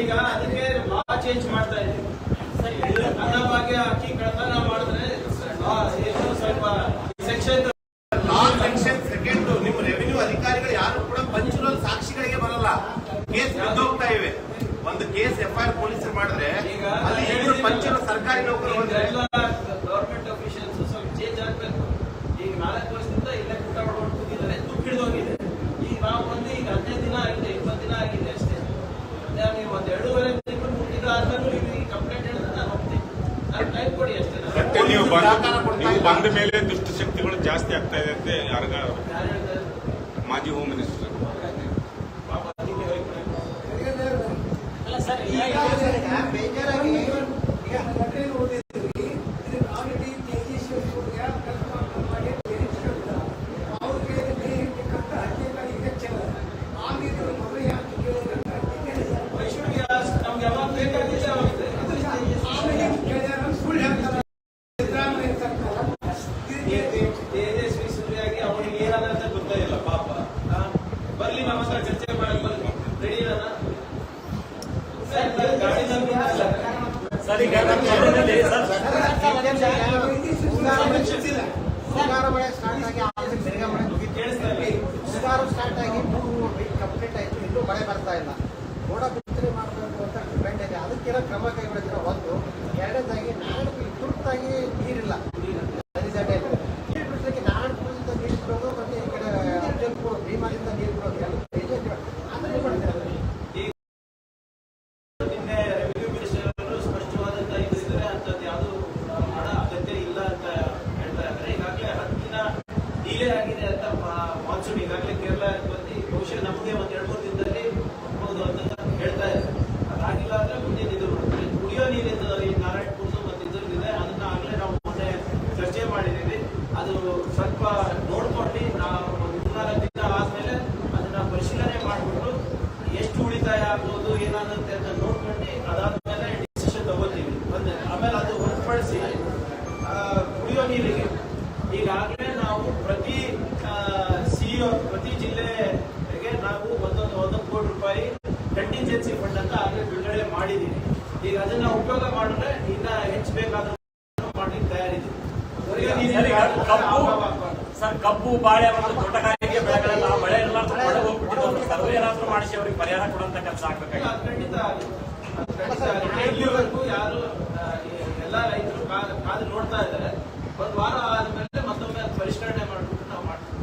ಈಗ ಅದಕ್ಕೆ ಲಾ ಚೇಂಜ್ ಮಾಡ್ತಾ ಇದ್ದೀವಿ. ನನ್ನ ಬಗ್ಗೆ ಅಕ್ಕಿ ಕಳ್ಳತನ ಮಾಡಿದ್ರೆ ಏನು ಸ್ವಲ್ಪ ಸೆಕ್ಷನ್ ಸೆಕೆಂಡ್ ನಿಮ್ಮ ರೆವಿನ್ಯೂ ಅಧಿಕಾರಿಗಳು ಯಾರು ಕೂಡ ಪಂಚುಲಲ್ ಸಾಕ್ಷಿಗಳಿಗೆ ಬರಲ್ಲ. ಕೇಸ್ ಬಿದ್ದೋಗ್ತಾ ಇವೆ. ಒಂದು ಕೇಸ್ FIR ಪೊಲೀಸರು ಮಾಡಿದ್ರೆ ಅಲ್ಲಿ ಇಬ್ಬರು ಪಂಚರು ಸರ್ಕಾರಿ ನೌಕರರು ಎಲ್ಲ ಗವರ್ಮೆಂಟ್ ಅಫಿಷಿಯಲ್ಸ್ ಸ್ವಲ್ಪ ಚೇಂಜ್ ಆಗ್ಬೇಕು. ಈಗ 4 ವರ್ಷದಿಂದ ಇಲ್ಲೇ ಊಟ ಮಾಡ್ಕೊಂಡು ಕೂತಿದ್ದಾರೆ, ದುಡ್ಡು ಹಿಡಿದೋಗಿದೆ. ಈಗ ನಾವು ಬಂದು ಈಗ 15 ದಿನ ಆಗಿದೆ, 20 ದಿನ ಆಗಿದೆ ಅಷ್ಟೇ. ನೀವು ಒಂದು 2.5 ತಿಂಗಳು 3 ತಿಂಗಳು ಆದ್ಮೇಲೆ ನೀವು ಈ ಕಂಪ್ಲೇಂಟ್ ಹೇಳಿದ್ರೆ ನಾನು ಹೋಗ್ತೀನಿ. ನಾನು ಟೈಮ್ ಕೊಡಿ ಅಷ್ಟೇ. ಬಟ್ ನೀವು ಬಂದ ಮೇಲೆ ದುಷ್ಟಶಕ್ತಿಗಳು ಜಾಸ್ತಿ ಆಗ್ತಾ ಇದೆ ಅಂತ ಯಾರಿಗ ಯಾರು ಹೇಳ್ತಾರೆ? ಮಾಜಿ ಹೋಮ್ ಮಿನಿಸ್ಟರ್ ಪಾಪ ಅದಕ್ಕೆ ಹೋಗ್ಬಿಡಕ್ಕೆ. ಅಲ್ಲ ಸರ್, ವೈಶ್ವಿಕ ನಮ್ಗೆ ಯಾವಾಗ ಬೇಕಾಗಿದೆ ಅವಾಗ ತೇಜಸ್ವಿ ಸೂರ್ಯಾಗಿ ಅವನಿಗೆ ಏನಾದಂತ ಗೊತ್ತಾಗಿಲ್ಲ ಪಾಪ. ಬರ್ಲಿ ನಮ್ಮ ಹತ್ರ ಚರ್ಚೆ ಮಾಡಕ್ ಬರ್ಲಿ, ರೆಡಿ ಇರೋಣ? ಗಾಡಿನಲ್ಲಿ ಸರ್, ಈಗ ನಮ್ಮ ಜಿಲ್ಲೆಯಲ್ಲಿ ಸರ್ ಮುಂಗಾರು ಮಳೆ ಸ್ಟಾರ್ಟ್ ಆಗಿ ಆಮೇಲೆ ತಿರ್ಗಾ ಮಳೆ ಕೇಳಿಸ್ತಾ ಇಲ್ಲ. ಮುಂಗಾರು ಸ್ಟಾರ್ಟ್ ಆಗಿ 3 ವೀಕ್ ಕಂಪ್ಲೀಟ್ ಆಯ್ತು, ಇನ್ನೂ ಮಳೆ ಬರ್ತಾ ಇಲ್ಲ. ಮೋಡ ಬಿತ್ತನೆ ಮಾಡಬೇಕು ಅಂತ ಡಿಪೆಂಡ್ ಇದೆ. ಅದಕ್ಕೆಲ್ಲ ಕ್ರಮ ಕೈಗೊಳ್ಳಿದ್ರೆ ಒಂದು. ಎರಡನೇದಾಗಿ ನಾರಾಯಣಪುರ ತುರ್ತಾಗಿ ನೀರಿಲ್ಲ. ನೀರು ಬಿಡಿಸ್ಲಿಕ್ಕೆ ನಾರಾಯಣಪುರದಿಂದ ನೀರು ಬಿಡೋದು, ಮತ್ತೆ ಈ ಕಡೆ ಅಫಜಲ್ಪುರ ಭೀಮಾದಿಂದ ನೀರು ಬಿಡೋದು ಎಲ್ಲ ಅದನ್ನೇ ಮಾಡ್ತಾರೆ. ನಿನ್ನೆ ರೆವಿನ್ಯೂ ಮಿನಿಸ್ಟರ್ ಅವರು ಸ್ಪಷ್ಟವಾದಂತ ಇದ್ರೆ ಅಂತದ್ದು ಯಾವುದು ಮಾಡೋ ಅಗತ್ಯ ಇಲ್ಲ ಅಂತ ಹೇಳ್ತಾ ಇದ್ದಾರೆ. ಈಗಾಗಲೇ 10 ದಿನ ಡಿಲೇ ಆಗಿದೆ ಅಂತ ಮಾನ್ಸೂನ್ ಈಗಾಗಲೇ ಕೇರಳ ಬಂದು ಬಹುಶಃ ನಮಗೆ ಒಂದು 2-3 ದಿನದಲ್ಲಿ ಹೋಗ್ಬೋದು ಅಂತ ಹೇಳ್ತಾ ಇದ್ದಾರೆ. ಅದಾಗಿಲ್ಲ ಅಂದ್ರೆ ಮುಂದಿನ ಇದು ಕುಡಿಯೋ ನೀರಿನ ನಾರಾಯಣಪುರ ಮತ್ತು ಇದ್ರಲ್ಲಿದೆ. ಅದನ್ನ ಆಗ್ಲೇ ನಾವು ಮೊನ್ನೆ ಚರ್ಚೆ ಮಾಡಿದ್ದೀವಿ. ಅದು ಸ್ವಲ್ಪ ನೋಡ್ಕೊಂಡು ನಾವು 3-4 ದಿನ ಆದ್ಮೇಲೆ ಅದನ್ನ ಪರಿಶೀಲನೆ ಮಾಡಿಬಿಟ್ಟು ಎಷ್ಟು ಉಳಿತಾಯ ಆಗ್ಬೋದು ಏನಾಗುತ್ತೆ ಅಂತ ನೋಡ್ಕೊಂಡು ಅದಾದ್ಮೇಲೆ ಡಿಸಿಷನ್ ತಗೋತೀವಿ. ಆಮೇಲೆ ಅದು ಹೊರತುಪಡಿಸಿ ಕುಡಿಯೋ ನೀರಿಗೆ ಈಗಾಗಲೇ ನಾವು ಪ್ರತಿ ಸಿಇಒ ಪ್ರತಿ ಜಿಲ್ಲೆಗೆ ನಾವು ಒಂದೊಂದು ಕೋಟಿ ರೂಪಾಯಿ ಕಂಟಿಂಜೆನ್ಸಿ ಫಂಡ್ ಅಂತ ಆಗಲೇ ಬಿಡುಗಡೆ ಮಾಡಿದ್ದೀವಿ. ಈಗ ಅದನ್ನ ಉಪಯೋಗ ಮಾಡಿದ್ರೆ ಇನ್ನ ಹೆಚ್ಚಬೇಕಾದ ಮಾಡ್ಲಿಕ್ಕೆ ತಯಾರಿದ್ದೀವಿ. ಸರ್, ಕಬ್ಬು, ಬಾಳೆ ಮತ್ತು ತೋಟಗಾರಿಕೆ ಬೆಳೆಗಳೆಲ್ಲ ಮಳೆ ಎಲ್ಲ ಮಳೆ ಹೋಗ್ಬಿಟ್ಟಿದ್ದು ಸರ್ವೆ ಏನಾದ್ರೂ ಮಾಡಿಸಿ ಅವ್ರಿಗೆ ಪರಿಹಾರ ಕೊಡುವಂತ ಕೆಲಸ ಆಗ್ಬೇಕಾಗಿ. ಖಂಡಿತ ಇಲ್ಲಿವರೆಗೂ ಯಾರು ಎಲ್ಲ ರೈತರು ಕಾದು ನೋಡ್ತಾ ಇದ್ದಾರೆ. ಒಂದು ವಾರ ಆದ್ಮೇಲೆ ಮತ್ತೊಮ್ಮೆ ಪರಿಷ್ಕರಣೆ ಮಾಡ್ಬಿಟ್ಟು ನಾವು ಮಾಡ್ತೀವಿ.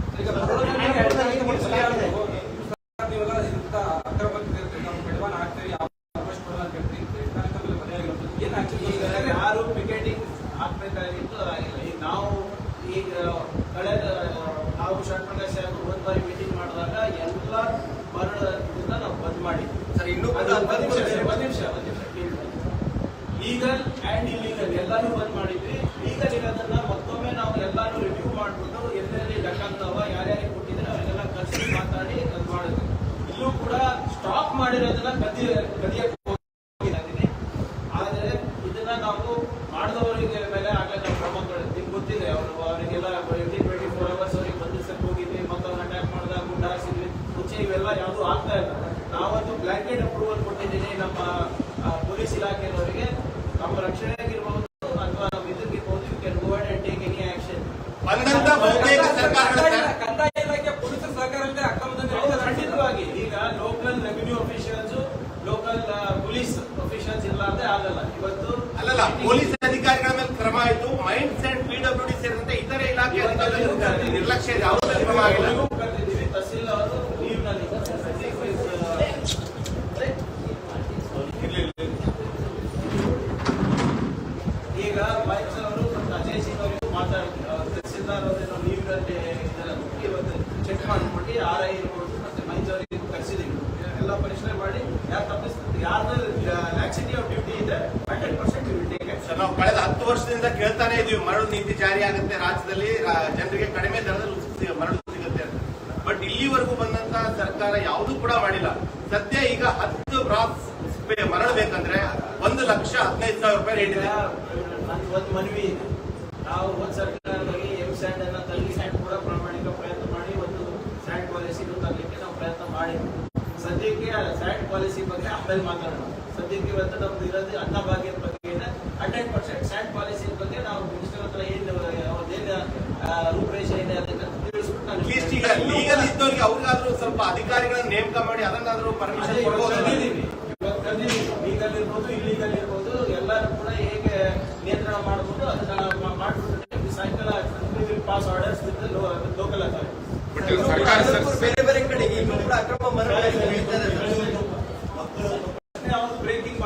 ಬಂದಂತ ಬಹುತೇಕ ಸರ್ಕಾರಗಳ ಕಂದಾಯ ಇಲಾಖೆ ಪೊಲೀಸರ ಸಹಕಾರದಿಂದ ಅಕ್ರಮದಲ್ಲಿ ಖಂಡಿತವಾಗಿ ಈಗ local revenue officials local police officials ಇಲ್ಲಾಂದ್ರೆ ಆಗಲ್ಲ. ಇವತ್ತು ಅಲ್ಲಲ್ಲ, ಪೊಲೀಸ್ ಅಧಿಕಾರಿಗಳ ಮೇಲೆ ಕ್ರಮ ಆಯಿತು, ಮೈನ್ಸ್ ಅಂಡ್ PWD ಸೇರಿದಂತೆ ಇತರೆ ಇಲಾಖೆ ಅಧಿಕಾರಿಗಳ ನಿರ್ಲಕ್ಷ್ಯ ಯಾವುದೇ ಕ್ರಮ ಆಗಿಲ್ಲ. ಕರೆದಿದ್ದೀವಿ. ತಹಸೀಲ್ ಅವರು ಲೀವ್ ನಲ್ಲಿ ಈಗ ಮೈನ್ಸ್ ಅವರು ಅಜಯ್ ಸಿಂಗ್ ಅವರಿಗೂ ಮಾತಾಡ್ತಾರೆ. ತಹಸೀಲ್ದಾರ್ ಅವರೇನೋ ಲೀವ್ ನಲ್ಲಿ ಇದ್ದಾರೆ. ಇವತ್ತು ಚೆಕ್ ಮಾಡಿಬಿಟ್ಟು RI ಇರ್ಬೋದು ಮತ್ತೆ ಮೈನ್ಸ್ ಅವರಿಗೂ ಕರೆಸಿದೀವಿ. ಎಲ್ಲ ಪರಿಶೀಲನೆ ಮಾಡಿ ಯಾರು ತಪ್ಪಿಸ್ತಾರೆ, ಯಾರ್ದು ಲ್ಯಾಕ್ಸಿಟಿ ಆಫ್ ಡ್ಯೂಟಿ ಇದೆ 100% ವಿಲ್ ಟೇಕ್ ಆಕ್ಷನ್. ನಾವು ಕಳೆದ 10 ವರ್ಷದಿಂದ ಕೇಳ್ತಾನೆ ಇದೀವಿ, ಮರಳು ನೀತಿ ಜಾರಿ ಆಗುತ್ತೆ ರಾಜ್ಯದಲ್ಲಿ, ಜನರಿಗೆ ಕಡಿಮೆ ದರದಲ್ಲಿ ಮರಳು ಸಿಗುತ್ತೆ ಅಂತ. ಬಟ್ ಇಲ್ಲಿವರೆಗೂ ಬಂದಂತ ಸರ್ಕಾರ ಯಾವುದೂ ಕೂಡ ಮಾಡಿಲ್ಲ. ಸದ್ಯ ಈಗ 10 ಬ್ರಾಸ್ ಮರಳು ಬೇಕಂದ್ರೆ 1,15,000 ರೂಪಾಯಿ ರೇಟ್ ಇದೆ. ಒಂದು ಮನವಿ ಇದೆ. ನಾವು ಒಂದು ಸರ್ಕಾರದಲ್ಲಿ ಸ್ಯಾಂಡ್ ಅನ್ನ ತರಲಿ, ಸ್ಯಾಂಡ್ ಕೂಡ ಪ್ರಾಮಾಣಿಕ ಪ್ರಯತ್ನ ಮಾಡಿ ಒಂದು ಸ್ಯಾಂಡ್ ಪಾಲಿಸಿ ತರಲಿಕ್ಕೆ ನಾವು ಪ್ರಯತ್ನ ಮಾಡಿದ್ವಿ. ಸದ್ಯಕ್ಕೆ ಸ್ಯಾಂಡ್ ಪಾಲಿಸಿ ಬಗ್ಗೆ ಆಮೇಲೆ ಮಾತಾಡೋಣ. ಸದ್ಯಕ್ಕೆ ಇವತ್ತು ನಮ್ದು ಇರೋದು ಅನ್ನಭಾಗ್ಯದ ಬಗ್ಗೆ 100% ಸ್ಯಾಂಡ್ ಪಾಲಿಸಿ ಬಗ್ಗೆ ನಾವು ಮಿನಿಸ್ಟರ್ ಹತ್ರ ಏನು ರೂಪರೇಷೆ ಇದೆ ಅದನ್ನ ತಿಳಿಸ್ಬಿಟ್ಟು ಅಟ್ಲೀಸ್ಟ್ ಈಗ ಲೀಗಲ್ ಇದ್ದವ್ರಿಗೆ ಅವ್ರಿಗಾದ್ರೂ ಸ್ವಲ್ಪ ಅಧಿಕಾರಿಗಳನ್ನ ನೇಮಕ ಮಾಡಿ ಅದನ್ನಾದ್ರೂ ಪರ್ಮಿಷನ್ ಕೊಡ್ಬೋದು. ಲೀಗಲ್ ಇರ್ಬೋದು, ಇಲ್ಲೀಗಲ್ ಇರ್ಬೋದು, ಎಲ್ಲರೂ ಕೂಡ ಹೇಗೆ ನಿಯಂತ್ರಣ ಮಾಡಬಹುದು ಅದನ್ನ ನಾವು ಮಾಡ್ಬಿಟ್ಟು ಸಾಯಂಕಾಲ pass orders local authority. But ಸರ್ಕಾರ ಬೇರೆ ಬೇರೆ ಕಡೆ ಇನ್ನೂ ಕೂಡ ಅಕ್ರಮ ಮರಳು ಬ್ರೇಕಿಂಗ್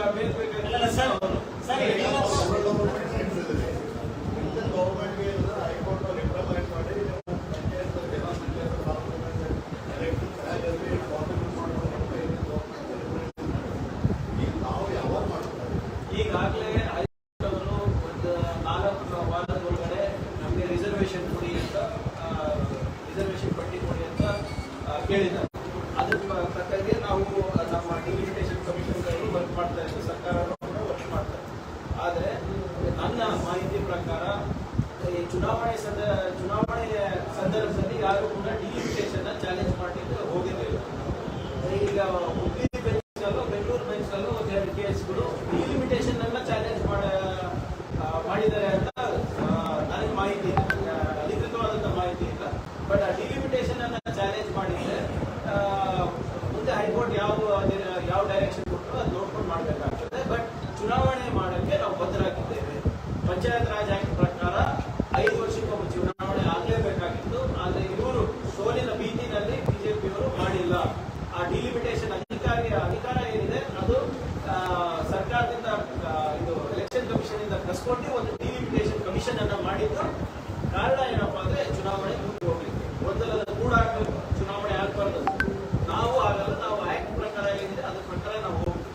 ಈಗಾಗಲೇ ಆಯುಕ್ತರು ಒಂದು 4 ವಾರದ ಒಳಗಡೆ ನಮಗೆ ರಿಸರ್ವೇಶನ್ ಕೊಡಿ ಅಂತ ರಿಸರ್ವೇಶನ್ ಪಟ್ಟಿ ಕೊಡಿ ಅಂತ ಕೇಳಿದ್ದಾರೆ. ಅದ್ರ ಪ್ರಕಾರಕ್ಕೆ ನಾವು ನಮ್ಮ ಡಿಲಿಮಿಟೇಷನ್ ಕಮಿಷನ್ಗಳು ವರ್ಕ್ ಮಾಡ್ತಾ ಇದ್ದೀವಿ, ಸರ್ಕಾರ ಕೂಡ ವರ್ಕ್ ಮಾಡ್ತಾ ಇದೆ. ಆದರೆ ನನ್ನ ಮಾಹಿತಿ ಪ್ರಕಾರ ಈ ಚುನಾವಣೆ ಸಂದರ್ಭದಲ್ಲಿ ಯಾರು ಕೂಡ ಡಿಲಿಮಿಟೇಷನ್ ಚಾಲೆಂಜ್ ಮಾಡಲಿಕ್ಕೆ ಹೋಗಿರಲಿಲ್ಲ. ಈಗ ಹುಬ್ಳಿ ಬೆಂಚಲ್ಲೂ ಬೆಂಗಳೂರು ಬೆಂಚಲ್ಲೂ ಒಂದೆರಡು ಕೇಸ್ಗಳು ಡಿಲಿಮಿಟೇಷನ್ ಅನ್ನ ಚಾಲೆಂಜ್ ಮಾಡಿದ್ದಾರೆ ಅಂತ ನನಗೆ ಮಾಹಿತಿ ಇದೆ, ಅಧಿಕೃತವಾದಂಥ ಮಾಹಿತಿ ಇಲ್ಲ. ಬಟ್ ಆ ಡಿಲಿಮಿಟೇಷನ್ ಅನ್ನ ಚಾಲೆಂಜ್ ಮಾಡಿದ್ರೆ ಮುಂದೆ ಹೈಕೋರ್ಟ್ ಯಾವ ಡೈರೆಕ್ಷನ್ ಕೊಟ್ಟರು ಅದು ನೋಡ್ಕೊಂಡು ಮಾಡಬೇಕಾಗ್ತದೆ. ಬಟ್ ಚುನಾವಣೆ ಮಾಡೋಕ್ಕೆ ನಾವು ಬದ್ಧರಾಗಿದ್ದೇವೆ. ಪಂಚಾಯತ್ ರಾಜ್ ಆಕ್ಟ್ ಪ್ರಕಾರ 5 ವರ್ಷಕ್ಕೊಮ್ಮೆ ಚುನಾವಣೆ ಆಗಲೇಬೇಕಾಗಿತ್ತು. ಆದರೆ ಇವರು ಸೋಲಿನ ಭೀತಿನಲ್ಲಿ ಬಿಜೆಪಿಯವರು ಮಾಡಿಲ್ಲ. ಆ ಡಿಲಿಮಿಟೇಷನ್ ಅಧಿಕಾರ ಏನಿದೆ ಅದು ಸರ್ಕಾರದಿಂದ ಇದು ಎಲೆಕ್ಷನ್ ಕಮಿಷನ್ ಇಂದ ಕಸ್ಕೊಂಡು ಒಂದು ಡಿಲಿಮಿಟೇಷನ್ ಕಮಿಷನ್ ಅನ್ನ ಮಾಡಿದ್ದು. ಕಾರಣ ಏನಪ್ಪಾ ಅಂದ್ರೆ ಚುನಾವಣೆ ಮುಂದೆ ಹೋಗ್ಲಿಕ್ಕೆ ಗೊಂದಲದ ಗೂಡಾಟ ಚುನಾವಣೆ ಆಗ್ಬಾರ್ದು. ನಾವು ಆಗಲ್ಲ, ನಾವು ಆಕ್ಟ್ ಪ್ರಕಾರ ಏನಿದೆ ಅದ್ರ ಪ್ರಕಾರ ನಾವು ಹೋಗ್ತೀವಿ.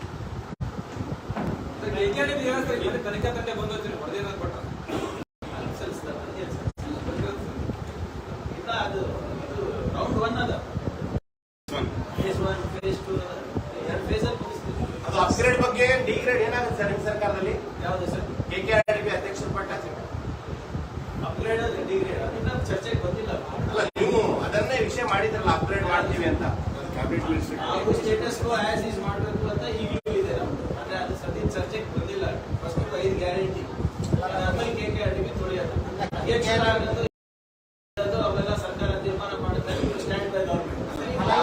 ತನಿಖಾ ತಂಡ ಬಂದೋತ್ರಿ ಹೊಡೆದೇನಾದ್ರು ಕೊಟ್ಟ ಸಲ್ಲಿಸ್ತಾರೆ ಇಲ್ಲ, ಅದು ಇದು ರೌಂಡ್ 1 ಅದ. ಫೇಸ್ 1 ಫೇಸ್ 2 ಎರಡು ಫೇಸಲ್ಲಿ ಮುಗಿಸ್ತೀವಿ. ಅದು ಅಪ್ಗ್ರೇಡ್ ಬಗ್ಗೆ ಡಿಗ್ರೇಡ್ ಏನಾಗುತ್ತೆ ಸರ್ ನಿಮ್ಮ ಸರ್ಕಾರದಲ್ಲಿ? ಯಾವ್ದು ಸರ್? KKRDB ಅಧ್ಯಕ್ಷರ ಪಟ್ಟ ಅಪ್ಗ್ರೇಡ್ ಡಿಗ್ರೇಡ್ ಅದನ್ನ ಚರ್ಚೆಗೆ ಬಂದಿಲ್ಲ. ಅಲ್ಲ, ನೀವು ಅದನ್ನೇ ವಿಷಯ ಮಾಡಿದ್ರಲ್ಲ, ಅಪ್ಗ್ರೇಡ್ ಮಾಡ್ತೀವಿ ಅಂತ. ನಾವು ಸ್ಟೇಟಸ್ ಕೋ ಆಸ್ ಈಸ್ ಮಾಡಬೇಕು ಅಂತ ಈಗಲೂ ಇದೆ ನಮ್ದು. ಅಂದ್ರೆ ಅದು ಸದ್ಯ ಚರ್ಚೆಗೆ ಬಂದಿಲ್ಲ. ಫಸ್ಟ್ 5 ಗ್ಯಾರಂಟಿ ಆಮೇಲೆ KKRDB ತೊಳೆಯೋದು ಅವೆಲ್ಲ ಸರ್ಕಾರ ತೀರ್ಮಾನ ಮಾಡುತ್ತೆ. ಸ್ಟ್ಯಾಂಡ್ ಬೈ ಗವರ್ಮೆಂಟ್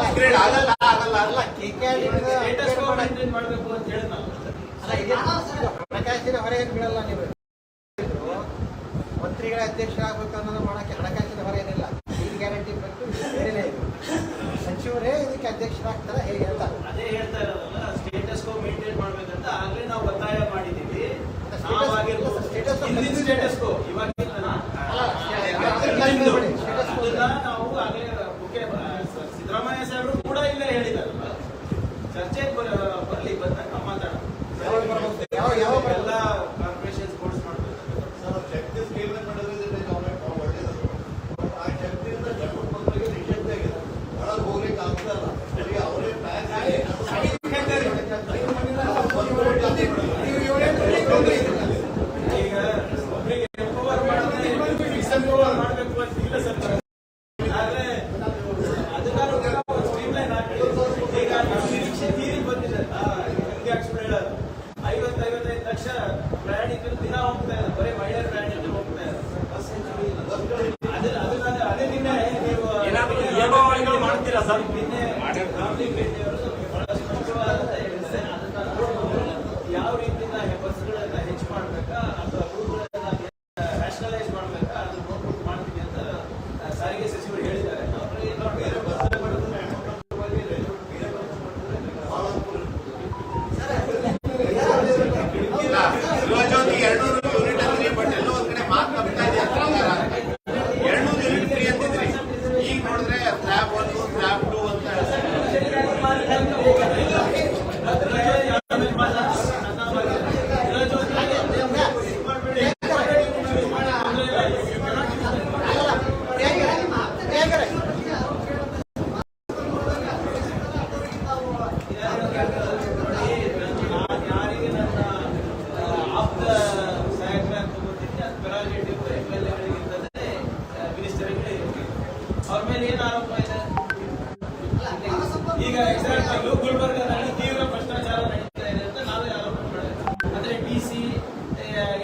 ಅಪ್ಗ್ರೇಡ್ ಆಗಲ್ಲ ಅಲ್ಲ ಸ್ಟೇಟಸ್ ಕೋ ಮೇಂಟೈನ್ ಮಾಡಬೇಕು ಅಂತ ಹೇಳಿ ನಾವು ಹಣಕಾಸಿನ ಹೊರೆ ಏನು ಬೀಳಲ್ಲ. ನೀವು ಮಂತ್ರಿಗಳ ಅಧ್ಯಕ್ಷರಾಗಬೇಕು ಅನ್ನೋದು ಮಾಡೋಕ್ಕೆ ಹಣಕಾಸಿನ ಹೊರೆ ಏನಿಲ್ಲ. ಈ ಗ್ಯಾರಂಟಿ ಬಂತು ಬೇರೆನೇ ಇದು. ಸಚಿವರೇ ಇದಕ್ಕೆ ಅಧ್ಯಕ್ಷರಾಗ್ತಾರೆ ಹೇಗೆ ಅಂತ ಅದೇ ಹೇಳ್ತಾ ಇರೋದಲ್ಲ. ಸ್ಟೇಟಸ್ ಕೋ ಮೇಂಟೈನ್ ಮಾಡ್ಬೇಕಂತ ಆಗ್ಲೇ ನಾವು ಒತ್ತಾಯ ಮಾಡಿದೀವಿ. ಹಿಂದಿನ ಸ್ಟೇಟಸ್ ಕೋ ಇವಾಗಿಲ್ಲ ನಾವು ಆಗ್ಲೇ ಮುಖ್ಯ ಸಿದ್ದರಾಮಯ್ಯ ಸಾಹೇಬರು ಕೂಡ ಇಲ್ಲೇ ಹೇಳಿದಾರಲ್ಲ, ಚರ್ಚೆಗೆ ಬರ್ಲಿ ಬಂದಾಗ ನಾವು ಮಾತಾಡೋಣ. ಎಲ್ಲ ಕಾರ್ಪೊರೇಷನ್ ಬೋರ್ಡ್ಸ್ ಮಾಡಬೇಕು. ಈಗ ಒಬ್ಬರಿಗೆ ಎಂಪವರ್ ಯಾಕೆ ತಪ್ತಾ ಇದೆ ಸರ್ಕಾರ? 200 ಯೂನಿಟ್ ಫ್ರೀ ಅಂತಿದ್ರಿ, ಈಗ ನೋಡಿದ್ರೆ ಸ್ಲ್ಯಾಬ್ 1 ಸ್ಲ್ಯಾಬ್ 2 ಅಂತ ಯಾರಿಗೆ ನನ್ನ ಆಪ್ತ ಸಹಾಯಕರಾಗಿ ತಗೋತೀನಿ ಅದು ಪೆರಾಲಿಟಿವ್ MLA-ಗಳಿಗಿರ್ತದೆ, ಮಿನಿಸ್ಟರ್ಗಳೇ ಇರ್ತೀವಿ. ಅವ್ರ ಮೇಲೆ ಏನು ಆರೋಪ ಇದೆ? ಈಗ ಎಕ್ಸಾಕ್ಟ್ ಆಗಿ ಗುಲ್ಬರ್ಗದಲ್ಲಿ ತೀವ್ರ ಭ್ರಷ್ಟಾಚಾರ ನಡೀತಾ ಇದೆ ಅಂತ ನಾವೇ ಆರೋಪ ಮಾಡಿದ್ವಿ. ಅಂದ್ರೆ DC,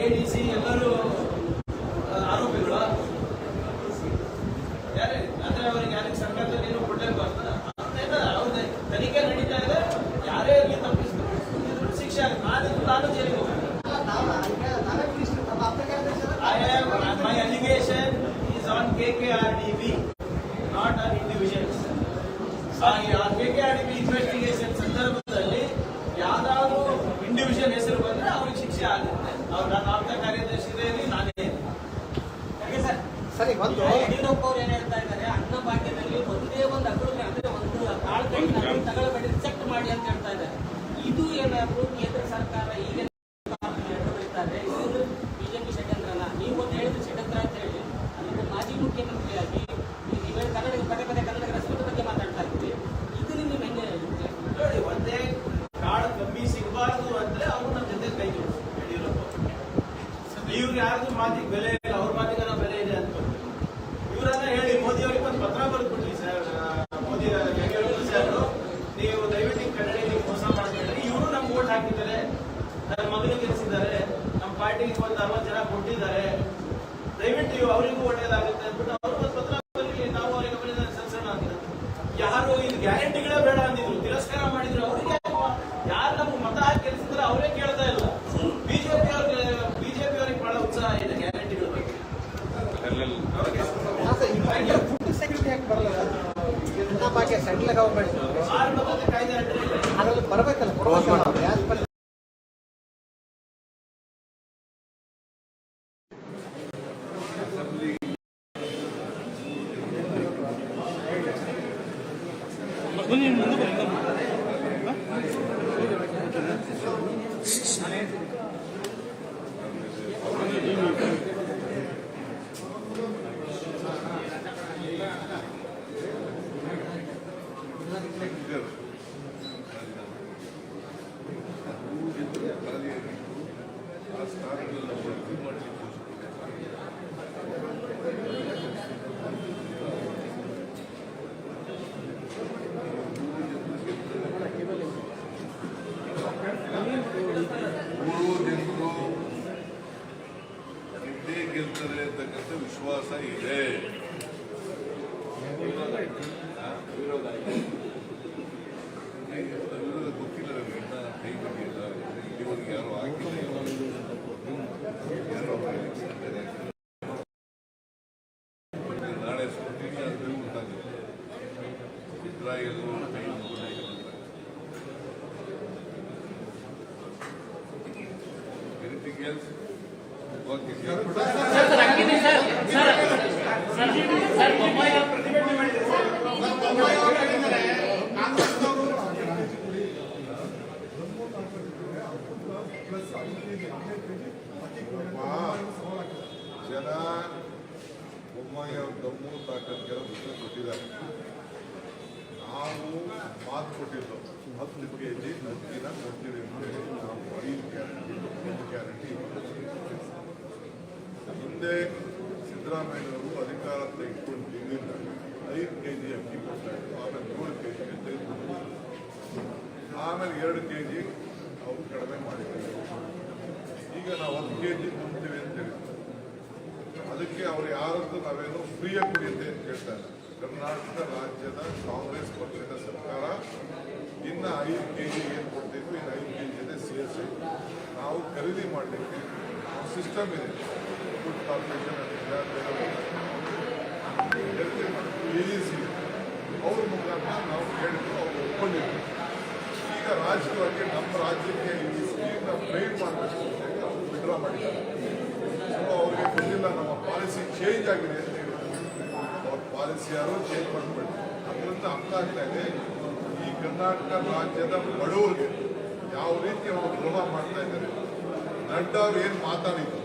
ADC ಎಲ್ಲರೂ ಆರೋಪಿಗಳು. ಯಾರೇ ಅಂದ್ರೆ ಅವ್ರಿಗೆ ಯಾರಿಗೆ ಸರ್ಕಾರದಲ್ಲಿ ಏನು ಕೊಡಲೇಬಾರ್ದು. ಅವ್ರ ತನಿಖೆ ನಡೀತಾ ಇದೆ, ಯಾರೇ ಇಲ್ಲಿ ತಪ್ಪಿಸಿದ್ರು ಶಿಕ್ಷೆ ಆಗುತ್ತೆ. ನಾನು ಜೈಲಿಗೆ ಹೋಗ್ತೀನಿ. My allegation is on KKRDB, not on individuals. KKRDB investigation ಸಂದರ್ಭದಲ್ಲಿ ಯಾವ್ದಾದ್ರು ಇಂಡಿವಿಜುವಲ್ ಹೆಸರು ಬಂದ್ರೆ ಅವ್ರಿಗೆ ಶಿಕ್ಷೆ ಆಗುತ್ತೆ. ಅವ್ರು ನನ್ನ ಆಪ್ತ ಕಾರ್ಯದರ್ಶಿ ನಾನೇ. ಸರಿ, ಒಂದು ಯಡಿಯೂರಪ್ಪ ಅವ್ರು ಏನ್ ಹೇಳ್ತಾ ಇದ್ದಾರೆ, ಅನ್ನ ಭಾಗ್ಯದಲ್ಲಿ ಒಂದೇ ಒಂದು ಅಗ್ರಕ್ಕೆ ಅಂದ್ರೆ ಒಂದು ಕಾಳು ತಗೊಳ್ಬೇಡಿ, ರಿಜೆಕ್ಟ್ ಮಾಡಿ ಅಂತ ಹೇಳ್ತಾ ಇದ್ದಾರೆ. ಇದು ಏನಾದ್ರು ಕೇಂದ್ರ ಸರ್ಕಾರ ಈಗ ಹೇಳ್ತಾರೆ, ಇದು ಬಿಜೆಪಿ ಷಡ್ಯಂತ್ರನ. ನೀವು ಒಂದು ಹೇಳಿದ್ರೆ ಷಡ್ಯಂತ್ರ ಅಂತ ಹೇಳಿ, ಅಲ್ಲಿ ಮಾಜಿ ಮುಖ್ಯಮಂತ್ರಿಯಾಗಿ ನೀವೇ ಕನ್ನಡ ಪದೇ ಪದೇ ಕನ್ನಡ ರಾಷ್ಟ್ರದ ಬಗ್ಗೆ ಮಾತಾಡ್ತಾ ಇದ್ದೀವಿ. ಇದು ನೀವು ಹೆಂಗೆ ನೋಡಿ, ಒಂದೇ ಕಾಳು ಕಮ್ಮಿ ಸಿಗಬಾರ್ದು ಅಂದ್ರೆ ಅವರು ನಮ್ಮ ಜೊತೆ ಕೈ ಜೋಡಿಸ್ತಾರೆ. ಯಡಿಯೂರಪ್ಪ ಇವ್ರು ಯಾರ್ದು ಮಾತಿಗೆ ಬೆಲೆ ಇಲ್ಲ, ಅವ್ರ ಮಾತಿಗೆ ಬೆಲೆ ಇದೆ ಅಂತ ಇವರನ್ನ ಹೇಳಿ ಮೋದಿ ಅವರಿಗೆ ಒಂದು ಪತ್ರ ಬರೆದ್ಬಿಡ್ಲಿ ಸರ್. ಮೋದಿ ಯಡಿಯೂರಪ್ಪ ಸರ್, ನೀವು ದಯವಿಟ್ಟು ಕನ್ನಡಿಗರಿಗೆ ಮೋಸ ಮಾಡಬೇಡಿ. ಇವರು ನಮ್ಗೆ ಓಟ್ ಹಾಕಿದ್ದಾರೆ, ನನ್ನ ಮಗನಿಗೆ ಗೆಲ್ಲಿಸಿದ್ದಾರೆ, ನಮ್ಮ ಪಾರ್ಟಿಗೆ ಒಂದು 60 ಜನ ಕೊಟ್ಟಿದ್ದಾರೆ, ದಯವಿಟ್ಟು ಅವರಿಗೂ ಒಳ್ಳೇದಾಗುತ್ತೆ ಅಂದ್ಬಿಟ್ಟು ಅವರು ಒಂದು ಪತ್ರ ಬರಲಿ, ನಾವು ಅವರಿಗೆ ಅಭಿನಂದನೆ ಸಲ್ಲಿಸೋಣ ಅಂತ. ಯಾರು ಇದು ಗ್ಯಾರಂಟಿಗಳೇ ಬೇಡ ಅಂದಿದ್ರು, ತಿರಸ್ಕಾರ ಮಾಡಿದ್ರು. ಅವರಿಗೆ ಯಾರು ನಮ್ಗೆ ಮತ ಹಾಕಿ ಗೆಲ್ಲಿಸಿದ್ರೆ ಅವರೇ ಕೇಳ್ತಾ ಇಲ್ಲ. ಬಿಜೆಪಿ ಅವ್ರಿಗೆ ಬಹಳ ಉತ್ಸಾಹ ಇದೆ ಗ್ಯಾರಂಟಿಗಳ ಬಗ್ಗೆ. ಫುಡ್ ಸೆಕ್ಯೂರಿಟಿ ಯಾಕೆ ಬರಲ್ಲ? ಅನ್ನ ಭಾಗ್ಯ ಸೆಂಟ್ರಲ್ ಗವರ್ಮೆಂಟ್ ಆರಂಭದಲ್ಲಿ ಕಾಯ್ದೆ ಅದ್ರಲ್ಲಿ ಬರಬೇಕಲ್ಲ, ಕೊಡಬೇಕಲ್ಲ. ಗೆಲ್ತಾರೆ ಅಂತಕ್ಕಂಥ ವಿಶ್ವಾಸ ಇದೆ. ವಿರೋಧ ಗೊತ್ತಿಲ್ಲ ನಮಗೆ, ಕೈ ಬಿಟ್ಟಿಲ್ಲ, ಇಲ್ಲಿವರೆಗೆ ಯಾರು ಹಾಕಿಲ್ಲ, ಯಾರೋ ನಾಳೆ ಸ್ಫೂರ್ತಿಗೆ ಅದು ಗೊತ್ತಾಗುತ್ತೆ. ಇಸ್ರಾಯೇಲು ಎನಿಥಿಂಗ್ ಎಲ್ಸ್? ಓಕೆ ಜನ ಬೊಮ್ಮಾಯಿ ಅವ್ರ ದಮ್ಮು ತಾಕತ್ಗೆಲ್ಲ ಉತ್ತರ ಕೊಟ್ಟಿದ್ದಾರೆ. ನಾವು ಮಾತು ಕೊಟ್ಟಿದ್ದು 10 kg ಅಕ್ಕಿನ ಕೊಡ್ತೀವಿ ಅಂತೇಳಿ ನಾವು 5 ಗ್ಯಾರಂಟಿ ಹಿಂದೆ ಸಿದ್ದರಾಮಯ್ಯವರು ಅಧಿಕಾರ ತೆಗೆದುಕೊಂಡು ತಿಂಗಳಿಂದ 5 kg ಅಕ್ಕಿ ಕೊಡ್ತಾ ಇದ್ರು. ಆಮೇಲೆ 7 kg ತೆಗೆದುಕೊಂಡು ಆಮೇಲೆ 2 kg ಅವರು ಕಡಿಮೆ ಮಾಡಿದ್ದಾರೆ. ಈಗ ನಾವು 10 kg ಕೊಡ್ತೀವಿ ಅಂತ ಹೇಳಿದ್ರು. ಅದಕ್ಕೆ ಅವರು ಯಾರದ್ದು ನಾವೇನು ಫ್ರೀಯಾಗಿ ಕುಡಿಯುತ್ತೆ ಅಂತ ಕೇಳ್ತಾರೆ. ಕರ್ನಾಟಕ ರಾಜ್ಯದ ಕಾಂಗ್ರೆಸ್ ಪಕ್ಷದ ಸರ್ಕಾರ ಇನ್ನು 5 kg ಏನು ಕೊಡ್ತಿದ್ವಿ, ಇನ್ನು 5 kg ಇದೆ CSI ನಾವು ಖರೀದಿ ಮಾಡಲಿಕ್ಕೆ ಸಿಸ್ಟಮ್ ಇದೆ. ಫುಡ್ ಕಾರ್ಪೊರೇಷನ್ AGC ಅವ್ರ ಮುಖಾಂತರ ನಾವು ಹೇಳಿದ್ರು, ಅವರು ಒಪ್ಕೊಂಡಿದ್ರು. ಈಗ ರಾಜಕೀಯವಾಗಿ ನಮ್ಮ ರಾಜ್ಯಕ್ಕೆ ಈ ಸ್ಕೀಮ್ನ ಫ್ರೈಮ್ ಮಾಡಬೇಕು ಅಂತ ಅವರು ವಿಡ್ರಾ ಮಾಡಿದ್ದಾರೆ. ಅವ್ರಿಗೆ ಗೊತ್ತಿಲ್ಲ ನಮ್ಮ ಪಾಲಿಸಿ ಚೇಂಜ್ ಆಗಿದೆ ಅಂತ ಹೇಳಿದ್ರು. ಅವ್ರ ಪಾಲಿಸಿ ಯಾರು ಚೇಂಜ್ ಮಾಡ್ಬೇಡಿ. ಅದರಿಂದ ಅರ್ಥ ಆಗ್ತಾ ಇದೆ ಈ ಕರ್ನಾಟಕ ರಾಜ್ಯದ ಬಡವರಿಗೆ ಯಾವ ರೀತಿ ಅವರು ದ್ರೋಹ ಮಾಡ್ತಾ ಇದ್ದಾರೆ. ನಡ್ಡಾ ಅವ್ರು ಏನು ಮಾತಾಡಿದ್ರು,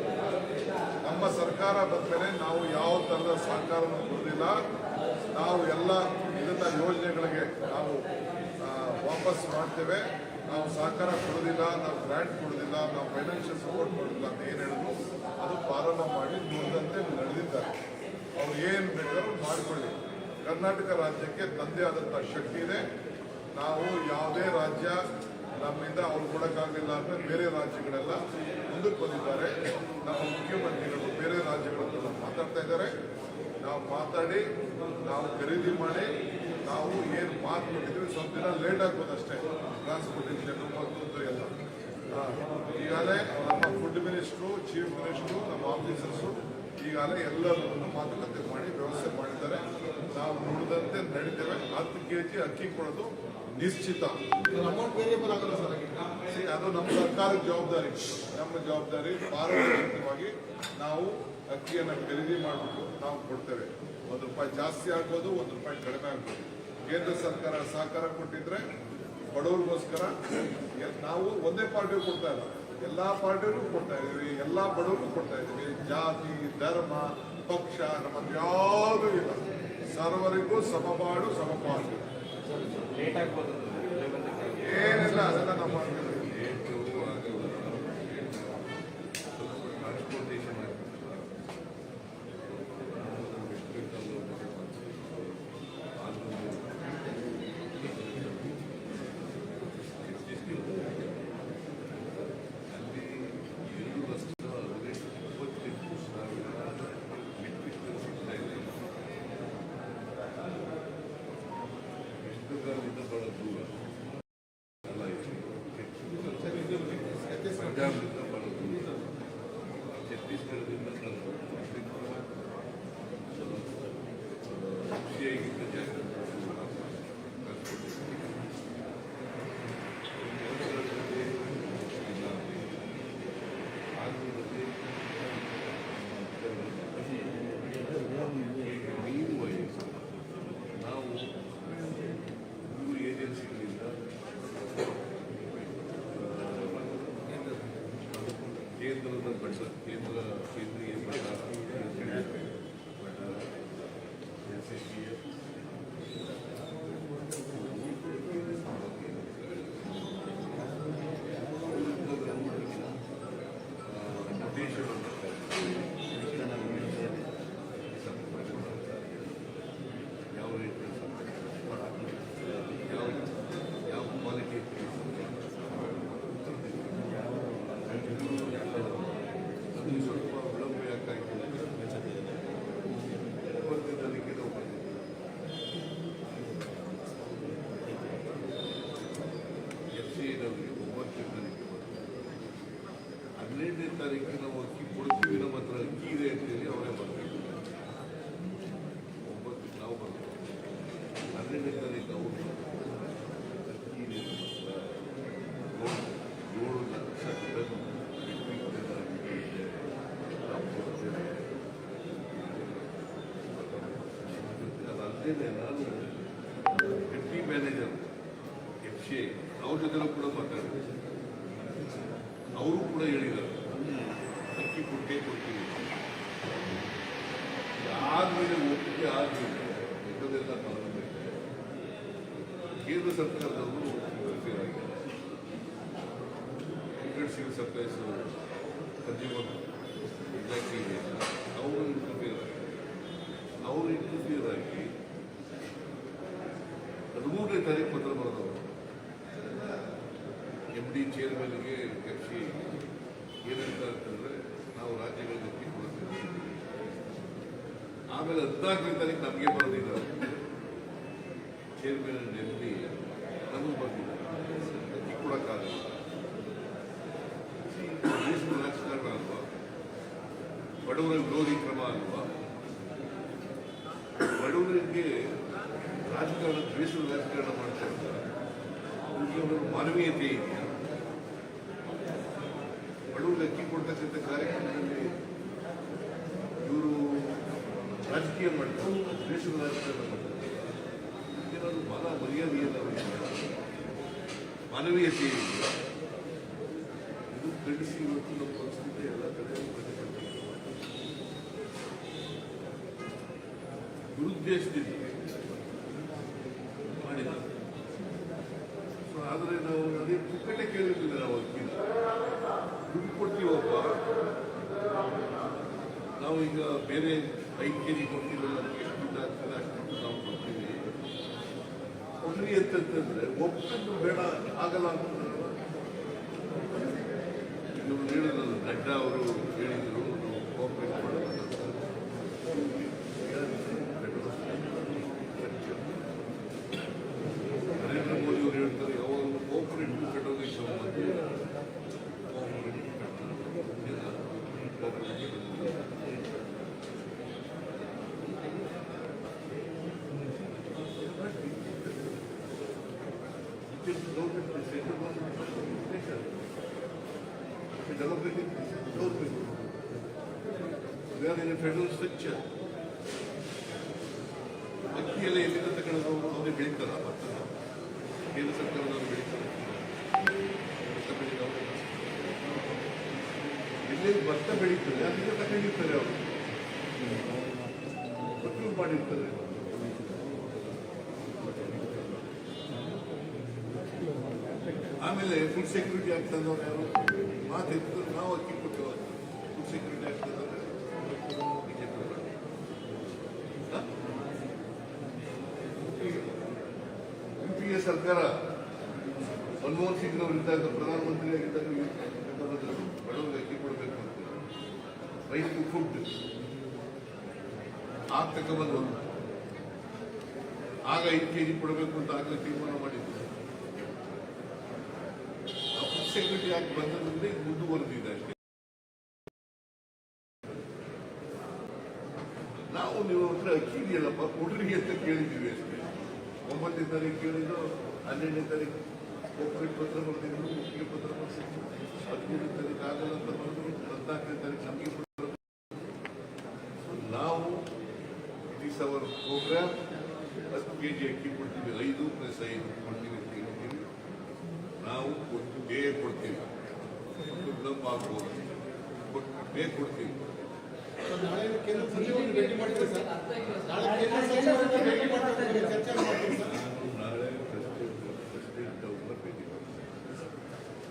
ನಮ್ಮ ಸರ್ಕಾರ ಬಂದ್ಮೇಲೆ ನಾವು ಯಾವ ಥರದ ಸಹಕಾರನೂ ಕೊಡೋದಿಲ್ಲ, ನಾವು ಎಲ್ಲ ವಿವಿಧ ಯೋಜನೆಗಳಿಗೆ ನಾವು ವಾಪಸ್ ಮಾಡ್ತೇವೆ, ನಾವು ಸಹಕಾರ ಕೊಡೋದಿಲ್ಲ, ನಾವು ಗ್ರಾಂಟ್ ಕೊಡೋದಿಲ್ಲ, ನಾವು ಫೈನಾನ್ಷಿಯಲ್ ಸಪೋರ್ಟ್ ಕೊಡೋದಿಲ್ಲ ಅಂತ ಏನು ಹೇಳಿದ್ರು ಅದು ಪ್ರಾರಂಭ ಮಾಡಿ ನೋಡಿದಂತೆ ನಡೆದಿದ್ದಾರೆ. ಅವ್ರು ಏನು ಬೇಕಾದ್ರೂ ಮಾಡಿಕೊಳ್ಳಿ. ಕರ್ನಾಟಕ ರಾಜ್ಯಕ್ಕೆ ತಂದೆ ಆದಂಥ ಶಕ್ತಿ ಇದೆ. ನಾವು ಯಾವುದೇ ರಾಜ್ಯ ನಮ್ಮಿಂದ ಅವ್ರು ಕೊಡೋಕ್ಕಾಗಲಿಲ್ಲ ಅಂದರೆ ಬೇರೆ ರಾಜ್ಯಗಳೆಲ್ಲ ಮುಂದಕ್ಕೆ ಬಂದಿದ್ದಾರೆ. ನಮ್ಮ ಮುಖ್ಯಮಂತ್ರಿಗಳು ಬೇರೆ ರಾಜ್ಯಗಳನ್ನ ಮಾತಾಡ್ತಾ ಇದ್ದಾರೆ. ನಾವು ಮಾತಾಡಿ ನಾವು ಖರೀದಿ ಮಾಡಿ ನಾವು ಏನು ಮಾತು ಕೊಟ್ಟಿದ್ದೀವಿ ಸ್ವಲ್ಪ ದಿನ ಲೇಟ್ ಆಗ್ಬೋದು ಅಷ್ಟೇ. ಟ್ರಾನ್ಸ್ಪೋರ್ಟೇಷನ್ ಮತ್ತೊಂದು ಎಲ್ಲ ಈಗಾಗಲೇ ನಮ್ಮ ಫುಡ್ ಮಿನಿಸ್ಟ್ರು, ಚೀಫ್ ಮಿನಿಸ್ಟ್ರು, ನಮ್ಮ ಆಫೀಸರ್ಸು ಈಗಾಗಲೇ ಎಲ್ಲರನ್ನು ಮಾತುಕತೆ ಮಾಡಿ ವ್ಯವಸ್ಥೆ ಮಾಡಿದ್ದಾರೆ. ನಾವು ನುಡಿದಂತೆ ನಡೀತೇವೆ. 10 kg ಅಕ್ಕಿ ಕೊಡೋದು ನಿಶ್ಚಿತ. ಅಮೌಂಟ್ ವೇರಿಯಬಲ್ ಆಗಲ್ಲ ಸರ್. ಅದು ನಮ್ಮ ಸರ್ಕಾರದ ಜವಾಬ್ದಾರಿ. ನಮ್ಮ ಜವಾಬ್ದಾರಿ ಪಾರದರ್ಶಕವಾಗಿ ನಾವು ಅಕ್ಕಿಯನ್ನು ಖರೀದಿ ಮಾಡಿಬಿಟ್ಟು ನಾವು ಕೊಡ್ತೇವೆ. ₹1 ಜಾಸ್ತಿ ಆಗ್ಬೋದು, ₹1 ಕಡಿಮೆ ಆಗ್ಬೋದು. ಕೇಂದ್ರ ಸರ್ಕಾರ ಸಹಕಾರ ಕೊಟ್ಟಿದ್ರೆ ಬಡವರಿಗೋಸ್ಕರ ನಾವು ಒಂದೇ ಪಾರ್ಟಿಗೂ ಕೊಡ್ತಾ ಇಲ್ಲ, ಎಲ್ಲಾ ಪಾರ್ಟಿಗೂ ಕೊಡ್ತಾ ಇದೀವಿ, ಎಲ್ಲಾ ಬಡವರಿಗೂ ಕೊಡ್ತಾ ಇದೀವಿ. ಜಾತಿ, ಧರ್ಮ, ಪಕ್ಷ ನಮ್ಮದು ಯಾವುದೂ ಇಲ್ಲ. ಸರ್ವರಿಗೂ ಸಮಪಾಡು ಸಮಪಾಡು. ಏನಿಲ್ಲ, ಅದನ್ನ ನಾವು ಮಾಡ್ತೀವಿ. ಪಂಜಾಬ್ನಿಂದ ಬರೋದು, ಛತ್ತೀಸ್ಗಢದಿಂದ ಬರೋದು, ಕೃಷಿಯಾಗಿದ್ದ ಜಾಗ ನಾವು ಇವರು ಏಜೆನ್ಸಿಗಳಿಂದ ಕೇಂದ್ರದ ಬಡ್ಡ ಕೇಂದ್ರೀಯ ಯಾವ ರೀತಿ ಯಾವ ಕ್ವಾಲಿಟಿ ಅದು ಸ್ವಲ್ಪ ವಿಳಂಬ ಯಾಕಾಯಿತು. 9ನೇ ತಾರೀಕಿಗೆ ನಾವು ಬಂದಿದ್ದೀವಿ. FCAದವರಿಗೆ 9ನೇ ತಾರೀಕಿಗೆ ಬಂದಿದ್ದೀವಿ. 12ನೇ ತಾರೀಕಿಗೆ ನಾವು ಅಕ್ಕಿ ಕೊಡ್ತೀವಿ, ನಮ್ಮ ಹತ್ರ ಅಕ್ಕಿ ಇದೆ ಅಂತೇಳಿ ಅವರೇ ಬರಬೇಕು. 9ಕ್ಕೆ ನಾವು ಬರಬೇಕು. 12ನೇ ತಾರೀಕು ಅವರು ಅಕ್ಕಿ ಇದೆ ನಮ್ಮ ಹತ್ರ 7 ಲಕ್ಷ ಟನ್ ಅದಲ್ಲದೆ ನಾನು ಡೆಪ್ಟಿ ಮ್ಯಾನೇಜರ್ FCA ಅವ್ರ ಜೊತೆ ಕೂಡ ಮಾತಾಡಿದೆ. ಅವರು ಕೂಡ ಹೇಳಿದ್ದಾರೆ ಅಕ್ಕಿ ಕೊಡ್ತೀವಿ. ಆದ್ಮೇಲೆ ಒಪ್ಪಿಗೆ ಆದ್ಮೇಲೆ ಇದನ್ನೆಲ್ಲ ತರಬೇಕು. ಕೇಂದ್ರ ಸರ್ಕಾರದವರು ಇಂಟರ್ಫಿಯರ್ ಆಗಿದ್ದಾರೆ. ಸಿವಿಲ್ ಸಪ್ಲೈಸ್ ಕನ್ಸ್ಯೂಮರ್ ಇಲಾಖೆ ಅವರು ಇಂಟರ್ಫಿಯರ್ ಆಗಿ 13ನೇ ತಾರೀಕು ಪತ್ರ ಬರೆದವರು MD ಚೇರ್ಮನ್ಗೆ FCA ಏನಂತ ಅಂತಂದ್ರೆ ನಾವು ರಾಜ್ಯಗಳಿಗೆ ಅಕ್ಕಿ ಕೊಡ್ತೀವಿ. ಆಮೇಲೆ 14ನೇ ತಾರೀಕು ನಮಗೆ ಬರೋದಿದ್ದಾರೆ ಚೇರ್ಮನ್ ಅಂಡ್ MD ನಮಗೆ ಬಂದಿದ್ದಾರೆ ಅಕ್ಕಿ ಕೊಡಕ್ಕಾಗಲ್ಲ. ದೇಶದ ರಾಜಕಾರಣ ಅಲ್ವಾ, ಬಡವರ ವಿರೋಧಿ ಕ್ರಮ ಅಲ್ವಾ, ಬಡವರಿಗೆ ರಾಜಕಾರಣ ದ್ವೇಷದ ರಾಜಕಾರಣ ಮಾಡ್ತಾ ಇರ್ತಾರೆ. ಅವ್ರಿಗೆ ಮಾನವೀಯತೆ ಇದೆಯಾ? ಬಡವರಿಗೆ ಅಕ್ಕಿ ಕೊಡ್ತಕ್ಕಂಥ ಕಾರ್ಯಕ್ರಮದಲ್ಲಿ ರಾಜಕೀಯ ಮಾಡ್ತಾರೆ, ದೇಶದ ರಾಜಕಾರಣ ಮಾಡ್ತಾರೆ. ಏನಾದ್ರು ಮರ್ಯಾದೆ ಇಲ್ಲ, ಮಾನವೀಯತೆ ಇಲ್ಲ. ಇದು ಖಂಡಿಸಿ ಇವತ್ತು ನಮ್ಮ ಪರಿಸ್ಥಿತಿ ಎಲ್ಲ ಕಡೆ ದುರುದ್ದೇಶದಿಂದ ಮಾಡಿದ. ಸೊ ಆದರೆ ನಾವು ಅದೇ ಪುಕ್ಕಟೆ ಕೇಳಿರ್ಲಿಲ್ಲ. ನಾವು ಅದಕ್ಕಿಂತ ದುಡ್ಡು ಕೊಡ್ತೀವಪ್ಪ, ನಾವು ಈಗ ಬೇರೆ 5 kg ಕೊಡ್ತೀವಲ್ಲ, ಎಷ್ಟು ದುಡ್ಡು ಆಗ್ತದೆ ಅಷ್ಟು ನಾವು ಕೊಡ್ತೀವಿ ಕೊಡ್ರಿ ಅಂತಂತಂದ್ರೆ ಒಪ್ಪಿದ್ದು ಬೇಡ ಆಗಲ್ಲ ಅಂತ ಇವರು ಹೇಳಿದ್ರು. ನಡ್ಡಾ ಅವರು ಹೇಳಿದ್ರು ಕೋಆಪರೇಟ್ ಮಾಡಲ್ಲ. ನರೇಂದ್ರ ಮೋದಿ ಅವರು ಹೇಳ್ತಾರೆ ಯಾವಾಗಲೂ ಕೋಆಪರೇಟಿವ್ ಕಟ್ಟೋದಕ್ಕೆ ಸಂಬಂಧ ಫೆಡರಲ್ ಸ್ಟ್ರಕ್ಚರ್. ಅಕ್ಕಿಯೆಲ್ಲ ಎಲ್ಲಿಂದ ತಗೊಳ್ಳೋದು ಅವರೇ ಬೆಳೀತಾರ, ಭತ್ತ ಕೇಂದ್ರ ಸರ್ಕಾರದವರು ಬೆಳೀತಾರೆ. ಎಲ್ಲೆಲ್ಲಿ ಭತ್ತ ಬೆಳೀತಾರೆ ಅಲ್ಲಿಂದ ತಗೊಂಡಿರ್ತಾರೆ, ಅವರು ಅಪ್ರೂವ್ ಮಾಡಿರ್ತಾರೆ. ಆಮೇಲೆ ಫುಡ್ ಸೆಕ್ಯೂರಿಟಿ ಆಕ್ಟ್ ತಂದವ್ರು ಯಾರು ಮಾತಿತ್ತು, ನಾವು ಅಕ್ಕಿ ಕೊಟ್ಟೆವು. ಫುಡ್ ಸೆಕ್ಯೂರಿಟಿ ಆಕ್ಟ್ ತಂದವ್ರು UPA ಸರ್ಕಾರ ಮನಮೋಹನ್ ಸಿಂಗ್ ಅವರಿದ್ದಾಗ ಪ್ರಧಾನಮಂತ್ರಿ ಆಗಿದ್ದಾಗ ಬಡವರಿಗೆ ಅಕ್ಕಿ ಕೊಡಬೇಕು ಅಂತ ರೈಸ್ ಟು ಫುಡ್ ಆಗ ತಗೊಂಡ್ಬಂದು ಆಗ 5 kg ಕೊಡಬೇಕು ಅಂತ ಆಗಲೇ ತೀರ್ಮಾನ ಮಾಡಿದ್ರು. ಫುಡ್ ಸೆಕ್ಯೂರಿಟಿ ಆಕ್ಟ್ ಬಂದದ್ರಿಂದ ಇದು ಮುಂದುವರೆದಿದೆ ಅಷ್ಟೇ. ನಾವು ನೀವು ಹತ್ರ ಅಕ್ಕಿ ಇದೆಯಲ್ಲಪ್ಪ ಕೊಡ್ರಿ ಅಂತ ಕೇಳಿದ್ದೀವಿ ಅಷ್ಟೇ. 9ನೇ ತಾರೀಕು ಕೇಳಿದ್ದು, 12ನೇ ತಾರೀಕು ಕೋಪರೇಟ್ ಪತ್ರ ಬರ್ತಿದ್ರು, ಮುಖ್ಯ ಪತ್ರ ಬರ್ತಿದ್ರು. 15ನೇ ತಾರೀಕು ಆಗಲ್ಲ ಅಂತ ಬಂದರು, 14ನೇ ತಾರೀಕು ನಮಗೆ ಕೊಟ್ಟರು. ನಾವು it is our programme. 10 kg ಅಕ್ಕಿ ಕೊಡ್ತೀವಿ, 5 + 5 ಕೊಡ್ತೀವಿ ಅಂತ ಹೇಳ್ತೀವಿ. ನಾವು ಕೊಟ್ಟೇ ಕೊಡ್ತೀವಿ, ನಮ್ಮ ಆಗ್ಬೋದು ಕೊಟ್ಟೇ ಕೊಡ್ತೀವಿ. ನಾಳೆ ಕೇಂದ್ರ ಸಚಿವರನ್ನು ಭೇಟಿ ಮಾಡ್ತೀವಿ ಸರ್. ನಾಳೆ ಕೇಂದ್ರ ಸಚಿವರನ್ನು ಭೇಟಿ ಮಾಡ್ತೀವಿ, ಚರ್ಚೆ ಮಾಡ್ತೀವಿ ಸರ್. ನಾಳೆ ಪ್ರೆಸಿಡೆಂಟ್ ಅವ್ರನ್ನ ಭೇಟಿ ಮಾಡ್ತೀವಿ,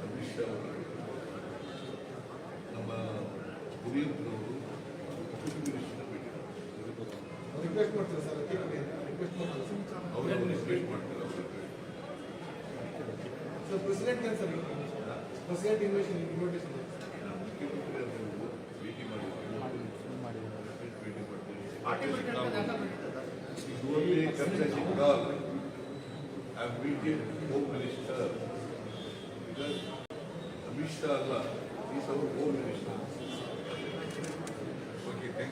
ಅಮಿತ್ ಶಾ ಅವರು, ನಮ್ಮ ಹುರಿಯಪ್ಪನವರು ಫುಡ್ ಮಿನಿಸ್ಟರ್ನ ಭೇಟಿ ಮಾಡ್ತಾರೆ. ರಿಕ್ವೆಸ್ಟ್ ಮಾಡ್ತೀವಿ ಸರ್, ರಿಕ್ವೆಸ್ಟ್ ಮಾಡ್ತೀವಿ ಅವರು ರಿಕ್ವೆಸ್ಟ್ ಮಾಡ್ತಾರೆ. ಸರ್ ಪ್ರೆಸಿಡೆಂಟ್ ಏನು ಸರ್ ಪ್ರೆಸಿಡೆಂಟ್ ಇನ್ವಿಟೇಷನ್ ಮುಖ್ಯಮಂತ್ರಿ ಅವರು ಭೇಟಿ ಮಾಡಿದ್ದಾರೆ. Only courtesy call. I'm meeting Home Minister because Amit Shah Allah is our Home Minister. Okay, thank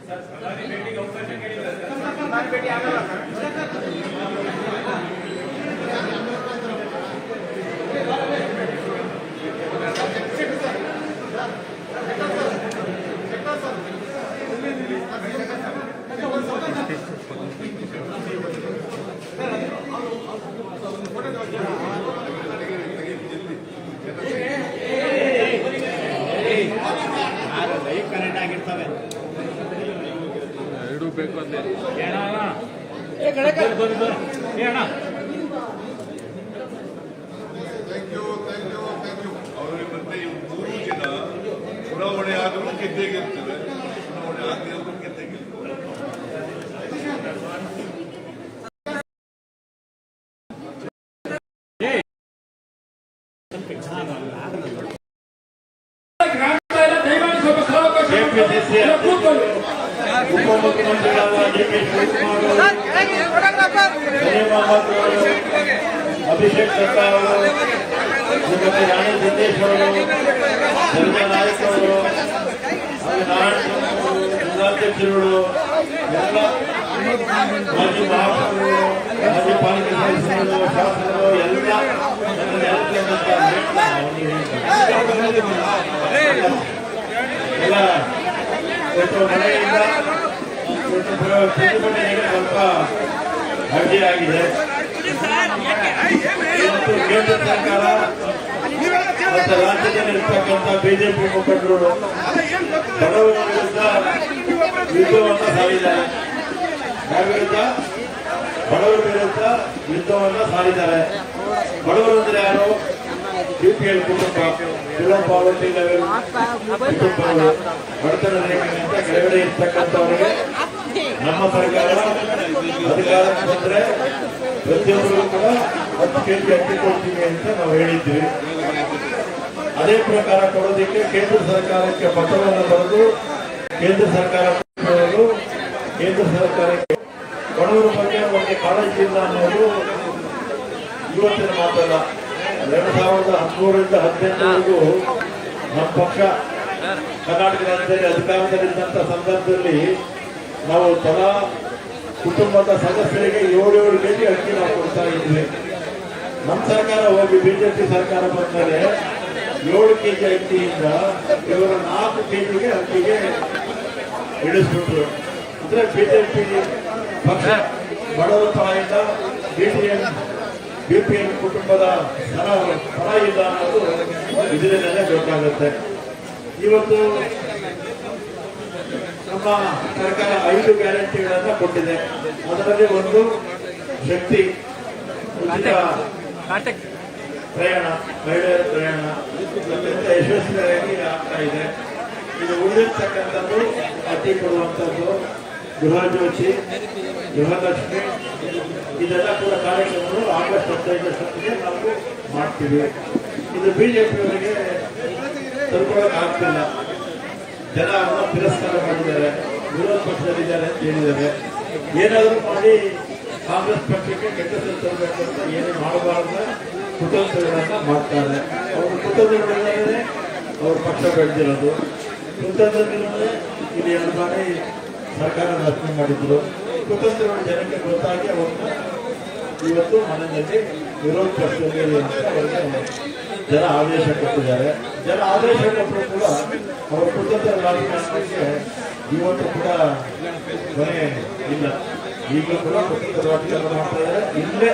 ಎರಡು ಬೇಕು ಅಂದೆ you. ಅವರಿಗೆ ಮತ್ತೆ 3 ಜನ ಚುನಾವಣೆ ಆದರೂ ಗೆದ್ದೇಗಿರ್ತದೆ, ಚುನಾವಣೆ ಆಗದೆ ಆದರೂ ಗೆದ್ದೇಗಿರ್ತದೆ. ಉಪಮುಖ್ಯಮಂತ್ರಿಗಳಾದ ಡಿ.ಕೆ. ಶಿವಕುಮಾರ್, ಅಭಿಷೇಕ್ ಶರ್ಮಾ ಅವರು, ಶ್ರೀಮತಿ ರಾಣಿ ಸಿದ್ದೇಶ್ವರ ಅವರು, ಸರಿತಾ ನಾಯಕ್ ಅವರು, ನಾರಾಯಣ ಜಿಲ್ಲಾಧ್ಯಕ್ಷರುಗಳು, ಎಲ್ಲ ಮಾಜಿ ಮಹಾಪೌರರು, ಮಾಜಿ ಪಾಲಿಕೆ ಸದಸ್ಯರು, ಶಾಸಕರು ಎಲ್ಲ ಎಲ್ಲ ಮಳೆಯಿಂದ ಪ್ರತಿಭಟನೆಗೆ ಸ್ವಲ್ಪ ಅಡ್ಡಿಯಾಗಿದೆ. ಇವತ್ತು ಕೇಂದ್ರ ಸರ್ಕಾರ ಮತ್ತು ರಾಜ್ಯದಲ್ಲಿರ್ತಕ್ಕಂಥ ಬಿಜೆಪಿ ಮುಖಂಡರು ಬಡವರ ವಿರುದ್ಧ ಯುದ್ಧವನ್ನು ಸಾರಿದ್ದಾರೆ. ಯಾವ ವಿರುದ್ಧ? ಬಡವರ ವಿರುದ್ಧ ಯುದ್ಧವನ್ನು ಸಾರಿದ್ದಾರೆ. ಬಡವರು ಅಂದ್ರೆ ಯಾರು? ಬಿಪಿಎಲ್ ಕುಟುಂಬ, ಬಿಲೋ ಪಾವರ್ಟಿ ಲೆವೆಲ್ ಕುಟುಂಬಗಳು, ಬಡತನ ರೇಖೆಗಿಂತ ಕೆಳಗಡೆ ಇರ್ತಕ್ಕಂಥವರಿಗೆ ನಮ್ಮ ಸರ್ಕಾರ ಅಧಿಕಾರಕ್ಕೆ ಬಂದ್ರೆ ಪ್ರತಿಯೊಬ್ಬರಿಗೂ ಕೂಡ 10 ಕೆಜಿ ಅಕ್ಕಿ ಕೊಡ್ತೀವಿ ಅಂತ ನಾವು ಹೇಳಿದ್ವಿ. ಅದೇ ಪ್ರಕಾರ ಕೊಡೋದಕ್ಕೆ ಕೇಂದ್ರ ಸರ್ಕಾರಕ್ಕೆ ಪತ್ರವನ್ನು ಬರೆದು ಕೇಂದ್ರ ಸರ್ಕಾರ ಬಡವರ ಬಗ್ಗೆ ಅವರಿಗೆ ಕಾಳಜಿ ಇಲ್ಲ ಅನ್ನೋದು ಇವತ್ತಿನ ಮಾತಲ್ಲ. 2013ರಿಂದ 2018ವರೆಗೂ ನಮ್ಮ ಪಕ್ಷ ಕರ್ನಾಟಕ ರಾಜ್ಯದಲ್ಲಿ ಅಧಿಕಾರದಲ್ಲಿದ್ದಂಥ ಸಂದರ್ಭದಲ್ಲಿ ನಾವು ತಲಾ ಕುಟುಂಬದ ಸದಸ್ಯರಿಗೆ 7 ಕೆಜಿ ಅಕ್ಕಿ ನಾವು ಕೊಡ್ತಾ ಇದ್ವಿ. ನಮ್ಮ ಸರ್ಕಾರ ಹೋಗಿ ಬಿಜೆಪಿ ಸರ್ಕಾರ ಬಂದರೆ 7 ಕೆಜಿ ಅಕ್ಕಿಯಿಂದ ಇವರು 4 ಕೆಜಿಗೆ ಅಕ್ಕಿಗೆ ಇಳಿಸ್ಬಿಟ್ರು. ಅಂದ್ರೆ ಬಿಜೆಪಿ ಪಕ್ಷ ಬಡವರ ಪರದಿಂದ ಬಿಪಿಎಲ್ ಕುಟುಂಬದ ಪರ ಇಲ್ಲ ಅನ್ನೋದು ಇದರಿಂದಲೇ ಗೊತ್ತಾಗುತ್ತೆ. ಇವತ್ತು ನಮ್ಮ ಸರ್ಕಾರ 5 ಗ್ಯಾರಂಟಿಗಳನ್ನ ಕೊಟ್ಟಿದೆ. ಅದರಲ್ಲಿ ಒಂದು ಶಕ್ತಿ ಉಚಿತ ಪ್ರಯಾಣ, ಮಹಿಳೆಯರ ಪ್ರಯಾಣ ಅತ್ಯಂತ ಯಶಸ್ವಿಯಾಗಿ ಆಗ್ತಾ ಇದೆ. ಇದು ಉಳಿದಿರ್ತಕ್ಕಂಥದ್ದು ಅಕ್ಕಿ ಕೊಡುವಂಥದ್ದು, ಗೃಹಜ್ಯೋತಿ, ಗೃಹಲಕ್ಷ್ಮಿ, ಇದೆಲ್ಲ ಕೂಡ ಕಾರ್ಯಕ್ರಮಗಳು ಆಗಸ್ಟ್ 15 ನಾವು ಮಾಡ್ತೀವಿ. ಇದು ಬಿಜೆಪಿಯವರಿಗೆ ತಲುಪೋಕೆ ಆಗ್ತಿಲ್ಲ. ಜನ ಅವನ್ನ ತಿರಸ್ಕಾರ ಮಾಡಿದ್ದಾರೆ, ವಿರೋಧ ಪಕ್ಷದಲ್ಲಿದ್ದಾರೆ ಅಂತ ಹೇಳಿದ್ದಾರೆ. ಏನಾದರೂ ಮಾಡಿ ಕಾಂಗ್ರೆಸ್ ಪಕ್ಷಕ್ಕೆ ಕೆಟ್ಟ ಹೆಸರು ತರಬೇಕು ಅಂತ ಏನು ಮಾಡಬಾರ್ದ ಕುತಂತ್ರಗಳನ್ನ ಮಾಡ್ತಾರೆ. ಅವರು ಕುತಂತ್ರಗಳಿಂದಲೇ ಅವ್ರ ಪಕ್ಷ ಬೆಳೆದಿರೋದು. ಕುತಂತ್ರದಿಂದಲೇ ಇಲ್ಲಿ 2 ಬಾರಿ ಸರ್ಕಾರ ರಚನೆ ಮಾಡಿದ್ರು. ಕುತಂತ್ರಗಳ ಜನಕ್ಕೆ ಗೊತ್ತಾಗಿ ಅವ್ರನ್ನ ಇವತ್ತು ಮನೆಯಲ್ಲಿ ವಿರೋಧ ಪಕ್ಷದಲ್ಲಿ ಅಂತ ಅವರಿಗೆ ಜನ ಆದೇಶ ಕೊಟ್ಟಿದ್ದಾರೆ. ಜನ ಆದೇಶ ಕೊಟ್ಟರು ಕೂಡ ಅವರ ಕುತಂತ್ರ ರಾಜಕಾರಣಕ್ಕೆ ಇವತ್ತು ಕೂಡ ಕೊನೆ ಇಲ್ಲ. ಈಗಲೂ ಕೂಡ ಕುತಂತ್ರ ರಾಜಕಾರಣ ಮಾಡ್ತಾ ಇದ್ದಾರೆ. ಇಲ್ಲೇ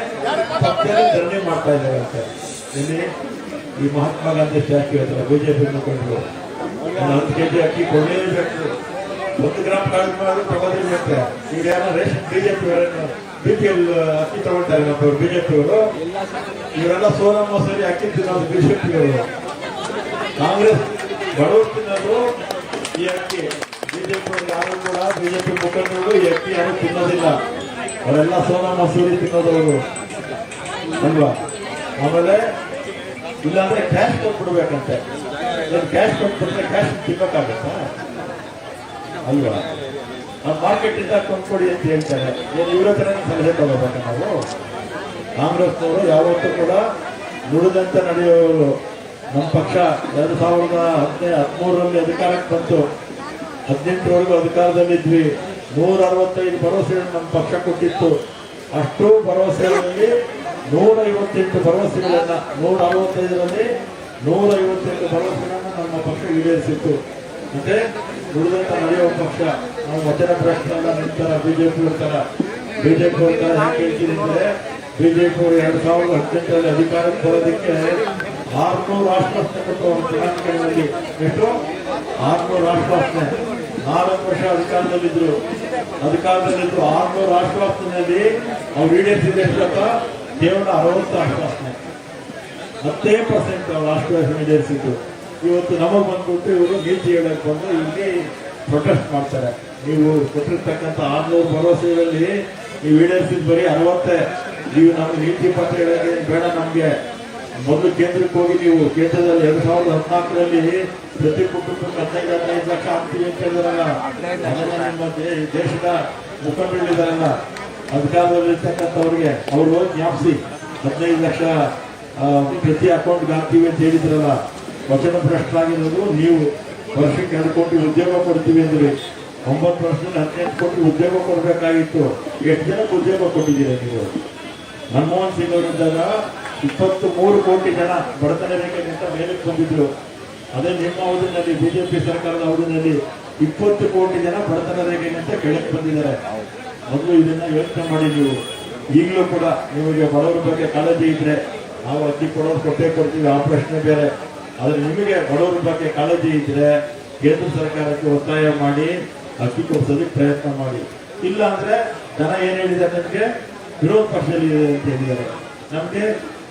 ಪಕ್ಷದಲ್ಲಿ ಧರಣಿ ಮಾಡ್ತಾ ಇದ್ದಾರೆ ಅಂತ. ಇಲ್ಲಿ ಈ ಮಹಾತ್ಮ ಗಾಂಧಿ ಸ್ಟ್ಯಾಚ್ಯೂ ಹತ್ರ ಬಿಜೆಪಿ ಮುಖಂಡರು 10 ಕೆಜಿ ಅಕ್ಕಿ ಕೊಡಲೇಬೇಕು, 1 ಗ್ರಾಮ್ ಕಾಳು ಮಾಡಿ ತಗೋಲೇಬೇಕು. ಈಗ ಯಾರು ರೇಷನ್ ಬಿಜೆಪಿ ಬಿಪಿಎಲ್ ಅಕ್ಕಿ ತಗೊಳ್ತಾರೆ ನಮ್ಮವರು ಬಿಜೆಪಿಯವರು. ಇವರೆಲ್ಲ ಸೋನಾ ಮಸೂರಿ ಅಕ್ಕಿ ತಿನ್ನೋದು ಬಿಜೆಪಿಯವರು. ಕಾಂಗ್ರೆಸ್ ಬಡವರು ತಿನ್ನೋದು ಈ ಅಕ್ಕಿ. ಬಿಜೆಪಿ ಯಾರು ಕೂಡ ಬಿಜೆಪಿ ಮುಖಂಡರು ಈ ಅಕ್ಕಿ ಯಾರು ತಿನ್ನೋದಿಲ್ಲ. ಅವರೆಲ್ಲ ಸೋನಾ ಮಸೂರಿ ತಿನ್ನೋದವರು ಅಲ್ವಾ. ಆಮೇಲೆ ಇಲ್ಲಾಂದ್ರೆ ಕ್ಯಾಶ್ ಕೊಟ್ಬಿಡ್ಬೇಕಂತೆ. ಕ್ಯಾಶ್ ಕೊಟ್ಬಿಟ್ರೆ ಕ್ಯಾಶ್ ತಿನ್ನಕ್ಕಾಗತ್ತಾ ಅಲ್ವಾ. ನಾವು ಮಾರ್ಕೆಟ್ ಇಂದ ಕೊಂಡ್ಕೊಡಿ ಅಂತ ಹೇಳ್ತಾರೆ. ಇವರ ಹತ್ರ ಸಲಹೆ ತಗೋಬೇಕ ನಾವು. ಕಾಂಗ್ರೆಸ್ನವರು ಯಾವತ್ತೂ ಕೂಡ ನುಡಿದಂತೆ ನಡೆಯುವವರು. ನಮ್ಮ ಪಕ್ಷ 2013ರಲ್ಲಿ ಅಧಿಕಾರಕ್ಕೆ ಬಂತು, 18ವರೆಗೂ ಅಧಿಕಾರದಲ್ಲಿದ್ವಿ. 165 ಭರವಸೆಗಳನ್ನು ನಮ್ಮ ಪಕ್ಷ ಕೊಟ್ಟಿತ್ತು. ಅಷ್ಟು ಭರವಸೆಗಳಲ್ಲಿ 158 ಭರವಸೆಗಳನ್ನ 165ರಲ್ಲಿ 158 ಭರವಸೆಗಳನ್ನ ನಮ್ಮ ಪಕ್ಷ ಈಡೇರಿಸಿತ್ತು. ಮತ್ತೆ ನುಡಿದಂತ ನಡೆಯುವ ಪಕ್ಷ. ನಾವು ವಚನ ಭ್ರಷ್ಟರಲ್ಲ ನಿಂತರ ಬಿಜೆಪಿ ತರ ಯಾಕೆ ಹೇಳ್ತೀನಿ ಅಂದ್ರೆ, ಬಿಜೆಪಿ ಅವರು 2018ರಲ್ಲಿ ಅಧಿಕಾರಕ್ಕೆ ಬರೋದಕ್ಕೆ 600 ಆಶ್ವಾಸನೆ ಕೊಟ್ಟು ಚುನಾವಣೆಗಳಲ್ಲಿ ಎಷ್ಟು 600 ಆಶ್ವಾಸನೆ. 4 ವರ್ಷ ಅಧಿಕಾರದಲ್ಲಿದ್ರು 600 ಆಶ್ವಾಸನೆಯಲ್ಲಿ ಅವ್ರು ಈಡೇರಿಸಿದ ಕೇವಲ 60 ಆಶ್ವಾಸನೆ, 10% ಅವ್ರು ಆಶ್ವಾಸನೆ ಈಡೇರಿಸಿದ್ದು. ಇವತ್ತು ನಮಗೆ ಬಂದ್ಬಿಟ್ಟು ಇವರು ನೀತಿ ಹೇಳಕ್ ಬಂದು ಇಲ್ಲಿ ಪ್ರೊಟೆಸ್ಟ್ ಮಾಡ್ತಾರೆ. ನೀವು ಕೊಟ್ಟಿರ್ತಕ್ಕಂಥ 600 ಭರವಸೆಗಳಲ್ಲಿ ನೀವು ಈಡೇರಿಸಿದ ಬರೀ 60. ನೀವು ನಮ್ಗೆ ನೀತಿ ಪತ್ರ ಹೇಳೋಕೆ ಬೇಡ. ನಮಗೆ ಮೊದಲು ಕೇಂದ್ರಕ್ಕೆ ಹೋಗಿ ನೀವು ಕೇಂದ್ರದಲ್ಲಿ 2014ರಲ್ಲಿ ಪ್ರತಿ ಕುಟುಂಬಕ್ಕೆ 15 ಲಕ್ಷ ಆಗ್ತೀವಿ ಅಂತ ಹೇಳಿದಾರಲ್ಲ. ನಿಮ್ಮ ದೇಶದ ಮುಖಂಡರಿದ್ದಾರಲ್ಲ ಅಧಿಕಾರದಲ್ಲಿರ್ತಕ್ಕಂಥವ್ರಿಗೆ ಅವರು ಜ್ಞಾಪಿಸಿ 15 ಲಕ್ಷ ಪ್ರತಿ ಅಕೌಂಟ್ಗೆ ಹಾಕ್ತೀವಿ ಅಂತ ಹೇಳಿದ್ರಲ್ಲ. ವಚನ ಭ್ರಷ್ಟರಾಗಿರೋದು ನೀವು. ವರ್ಷಕ್ಕೆ 2 ಕೋಟಿ ಉದ್ಯೋಗ ಕೊಡ್ತೀವಿ ಅಂದ್ರೆ 9 ವರ್ಷದಲ್ಲಿ 18 ಕೋಟಿ ಉದ್ಯೋಗ ಕೊಡಬೇಕಾಗಿತ್ತು. ಎಷ್ಟು ಜನಕ್ಕೆ ಉದ್ಯೋಗ ಕೊಟ್ಟಿದ್ದೀರಾ ನೀವು? ಮನಮೋಹನ್ ಸಿಂಗ್ ಅವರಿದ್ದಾಗ 23 ಕೋಟಿ ಜನ ಬಡತನ ರೇಖೆಗಿಂತ ಮೇಲಕ್ಕೆ ಬಂದಿದ್ರು. ಅದೇ ನಿಮ್ಮ ಅವಧಿನಲ್ಲಿ ಬಿಜೆಪಿ ಸರ್ಕಾರದ ಅವಧಿನಲ್ಲಿ 20 ಕೋಟಿ ಜನ ಬಡತನ ರೇಖೆಗಿಂತ ಕೆಳಕ್ಕೆ ಬಂದಿದ್ದಾರೆ. ಮೊದಲು ಇದನ್ನ ಯೋಚನೆ ಮಾಡಿ ನೀವು. ಈಗಲೂ ಕೂಡ ನಿಮಗೆ ಬಡವರ ಬಗ್ಗೆ ಕಾಳಜಿ ಇದ್ರೆ ನಾವು ಅಕ್ಕಿ ಕೊಡೋರು ಕೊಟ್ಟೇ ಕೊಡ್ತೀವಿ, ಆ ಪ್ರಶ್ನೆ ಬೇರೆ. ಆದ್ರೆ ನಿಮಗೆ ಬಡವರ ಬಗ್ಗೆ ಕಾಳಜಿ ಇದ್ರೆ ಕೇಂದ್ರ ಸರ್ಕಾರಕ್ಕೆ ಒತ್ತಾಯ ಮಾಡಿ ಅಕ್ಕಿ ಕೊಡಿಸೋದಕ್ಕೆ ಪ್ರಯತ್ನ ಮಾಡಿ. ಇಲ್ಲ ಅಂದ್ರೆ ಜನ ಏನ್ ಹೇಳಿದ್ದಾರೆ, ನಮ್ಗೆ ವಿರೋಧ ಪಕ್ಷದಲ್ಲಿ ಇದೆ ಅಂತ ಹೇಳಿದ್ದಾರೆ. ನಮ್ಗೆ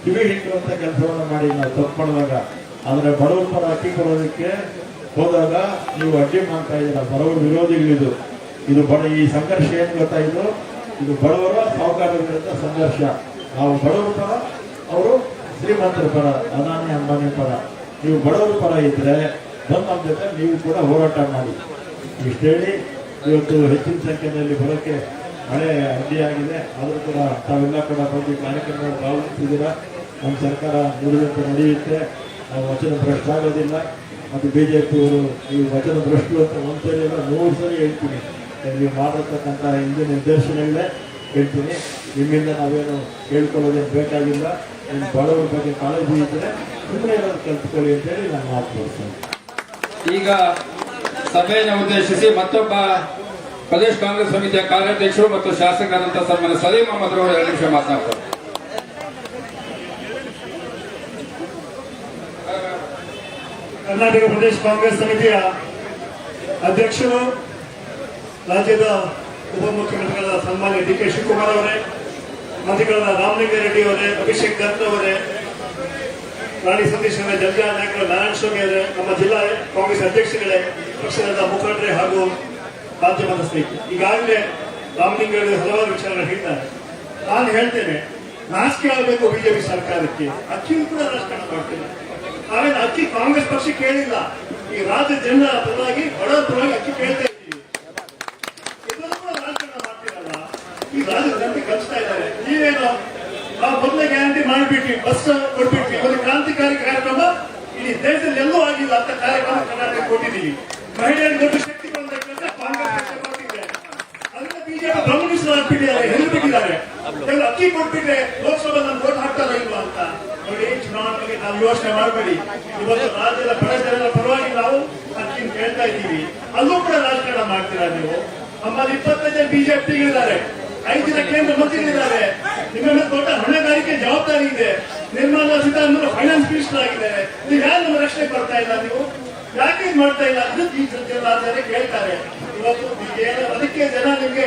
ಕಿವಿ ಹಿಂಡುವಂತ ಕೆಲಸವನ್ನ ಮಾಡಿ ನಾವು ತಪ್ಪು ಮಾಡುವಾಗ. ಆದ್ರೆ ಬಡವರ ಪರ ಅಕ್ಕಿ ಕೊಡೋದಕ್ಕೆ ಹೋದಾಗ ನೀವು ಅಡ್ಡಿ ಮಾಡ್ತಾ ಇದ್ದೀರಾ. ಬಡವರ ವಿರೋಧಿಗಳಿದು. ಇದು ಈ ಸಂಘರ್ಷ ಏನ್ ಗೊತ್ತಾಯಿತು, ಇದು ಬಡವರ ಸಾಹುಕಾರರ ವಿರುದ್ಧ ಸಂಘರ್ಷ. ನಾವು ಬಡವರ ಪರ, ಅವರು ಶ್ರೀಮಂತರ ಪರ, ಅದಾನಿ ಅಂಬಾನಿ ಪರ. ನೀವು ಬಡವರ ಪರ ಇದ್ರೆ ಬಂದು ನಮ್ಮ ಜೊತೆ ನೀವು ಕೂಡ ಹೋರಾಟ ಮಾಡಿ. ಇಷ್ಟು ಹೇಳಿ ಇವತ್ತು ಹೆಚ್ಚಿನ ಸಂಖ್ಯೆಯಲ್ಲಿ ಬರೋಕ್ಕೆ ಮಳೆ ಅಡ್ಡಿಯಾಗಿದೆ. ಆದರೂ ಕೂಡ ತಾವೆಲ್ಲ ಕೂಡ ಬಂದು ಕಾರ್ಯಕ್ರಮಗಳು ಭಾಗವಹಿಸಿದ್ದೀರಾ. ನಮ್ಮ ಸರ್ಕಾರ ನುಡಿದಂತೆ ನಡೆಯುತ್ತೆ. ನಾವು ವಚನ ಭ್ರಷ್ಟ ಆಗೋದಿಲ್ಲ. ಮತ್ತು ಬಿಜೆಪಿಯವರು ಈ ವಚನ ಭ್ರಷ್ಟು ಅಂತ ಒಂದ್ಸರಿ ಅಲ್ಲ 100 ಸರಿ ಹೇಳ್ತೀನಿ. ನೀವು ಮಾಡತಕ್ಕಂಥ ಹಿಂದಿನ ನಿರ್ದೇಶನಗಳೇ ಹೇಳ್ತೀನಿ. ನಿಮ್ಮಿಂದ ನಾವೇನು ಹೇಳ್ಕೊಳ್ಳೋದೇನು ಬೇಕಾಗಿಲ್ಲ. ನಿಮ್ಮ ಬಡವರ ಬಗ್ಗೆ ಕಾಳಜಿ ಇದ್ದರೆ ಸುಮ್ಮನೆ ಇರೋದು ಕಲ್ತ್ಕೊಳ್ಳಿ ಅಂತೇಳಿ ನಾನು ಮಾತು ಕೊಡ್ತೇನೆ. ಈಗ ಸಭೆಯನ್ನು ಉದ್ದೇಶಿಸಿ ಮತ್ತೊಬ್ಬ ಪ್ರದೇಶ ಕಾಂಗ್ರೆಸ್ ಸಮಿತಿಯ ಕಾರ್ಯಾಧ್ಯಕ್ಷರು ಮತ್ತು ಶಾಸಕರಾದಂತಹ ಸನ್ಮಾನ್ಯ ಸಲೀಂ ಅಹಮದ್ ಅವರು 2 ನಿಮಿಷ ಮಾತನಾಡ್ತಾರೆ. ಕರ್ನಾಟಕ ಪ್ರದೇಶ ಕಾಂಗ್ರೆಸ್ ಸಮಿತಿಯ ಅಧ್ಯಕ್ಷರು, ರಾಜ್ಯದ ಉಪಮುಖ್ಯಮಂತ್ರಿಗಳಾದ ಸನ್ಮಾನ್ಯ ಡಿ ಕೆ ಶಿವಕುಮಾರ್ ಅವರೇ, ಮಂತ್ರಿಗಳಾದ ರಾಮಲಿಂಗಾರೆಡ್ಡಿ ಅವರೇ, ಅಭಿಷೇಕ್ ದತ್ ಅವರೇ, ರಾಣಿ ಸತೀಶ್ ಅವರೇ, ಜಲ್ಜಾ ನಾಯಕರು, ನಾರಾಯಣ ಸ್ವಾಮಿ ಅವರೇ, ನಮ್ಮ ಜಿಲ್ಲಾ ಕಾಂಗ್ರೆಸ್ ಅಧ್ಯಕ್ಷಗಳೇ, ಪಕ್ಷದ ಮುಖಂಡರೇ ಹಾಗೂ ಮಾಧ್ಯಮದ ಸ್ನೇಹಿತರು, ಈಗಾಗಲೇ ರಾಮಲಿಂಗಾರೆಡ್ಡಿ ಹಲವಾರು ವಿಚಾರಗಳು ಹೇಳ್ತಾರೆ. ನಾನು ಹೇಳ್ತೇನೆ, ನಾಚಿಕೆ ಆಗಬೇಕು ಬಿಜೆಪಿ ಸರ್ಕಾರಕ್ಕೆ. ಅಕ್ಕಿಯೂ ಕೂಡ ರಾಜಕಾರಣ ಮಾಡ್ತೇನೆ. ನಾವೇನು ಅಕ್ಕಿ ಕಾಂಗ್ರೆಸ್ ಪಕ್ಷ ಕೇಳಿಲ್ಲ. ಈ ರಾಜ್ಯ ಜನರ ಪರವಾಗಿ, ಬಡವರ ಪರವಾಗಿ ಅಕ್ಕಿ ಕೇಳ್ತಾ ಇದ್ದೀವಿ. ಇದನ್ನು ಕೂಡ ರಾಜಕಾರಣ ಮಾಡ್ತೀರಲ್ಲ, ಈ ರಾಜ್ಯದ ಜನತೆ ಕಲಿಸ್ತಾ ಇದ್ದಾರೆ. ನೀವೇನು ನಾವು ಮೊದಲೇ ಗ್ಯಾರಂಟಿ ಮಾಡಿಬಿಟ್ವಿ, ಬಸ್ ಕೊಟ್ಬಿಟ್ವಿ, ಒಂದು ಕ್ರಾಂತಿಕಾರಿ ಕಾರ್ಯಕ್ರಮ ಇಡೀ ದೇಶದಲ್ಲಿ ಎಲ್ಲೂ ಆಗಿಲ್ಲ ಅಂತ ಕಾರ್ಯಕ್ರಮ ಕರ್ನಾಟಕ ಕೊಟ್ಟಿದ್ದೀವಿ. ಮಹಿಳೆಯರಿಗೆ ದೊಡ್ಡ ಶಕ್ತಿ ಬಂದ ಕೆಲಸ ಕಾಂಗ್ರೆಸ್ ಪಕ್ಷ ಮಾಡ್ತಿದೆ. ಅದನ್ನ ಬಿಜೆಪಿ ಗಮನಿಸಲಾಗ್ಬಿಟ್ಟಿದ್ದಾರೆ, ಹೆಲ್ಬಿಟ್ಟಿದ್ದಾರೆ. ಕೆಲವು ಅಕ್ಕಿ ಕೊಟ್ಬಿಟ್ರೆ ಲೋಕಸಭೆ ನಮ್ಗೆ ವೋಟ್ ಹಾಕ್ತಾರ ಇಲ್ವಾ ಅಂತ ನೋಡಿ. ಚುನಾವಣೆಗೆ ನಾವು ಯೋಚನೆ ಮಾಡಬೇಡಿ. ಇವತ್ತು ರಾಜ್ಯದ ಬಡ ಜನರ ಪರವಾಗಿ ನಾವು ಅಕ್ಕಿ ಕೇಳ್ತಾ ಇದ್ದೀವಿ. ಅಲ್ಲೂ ಕೂಡ ರಾಜಕಾರಣ ಮಾಡ್ತೀರಾ ನೀವು. ನಮ್ಮಲ್ಲಿ 25 ಜನ ಬಿಜೆಪಿಗಳಿದ್ದಾರೆ, 5 ಜನ ಕೇಂದ್ರ ಮಂತ್ರಿಗಳಿದ್ದಾರೆ. ನಿಮ್ಮ ಮೇಲೆ ದೊಡ್ಡ ಹೊಣೆಗಾರಿಕೆ ಜವಾಬ್ದಾರಿ ಇದೆ. ನಿರ್ಮಲಾ ಸೀತಾರಾಮನ್ ಫೈನಾನ್ಸ್ ಮಿನಿಸ್ಟರ್ ಆಗಿದ್ದಾರೆ. ನೀವು ಯಾರು ನಮ್ಮ ರಕ್ಷಣೆ ಬರ್ತಾ ಇಲ್ಲ, ನೀವು ಯಾಕೆ ಇದು ಮಾಡ್ತಾ ಇಲ್ಲ ಅಂತ ಈ ಜನ ಕೇಳ್ತಾರೆ. ಇವತ್ತು ಅದಕ್ಕೆ ಜನ ನಿಮ್ಗೆ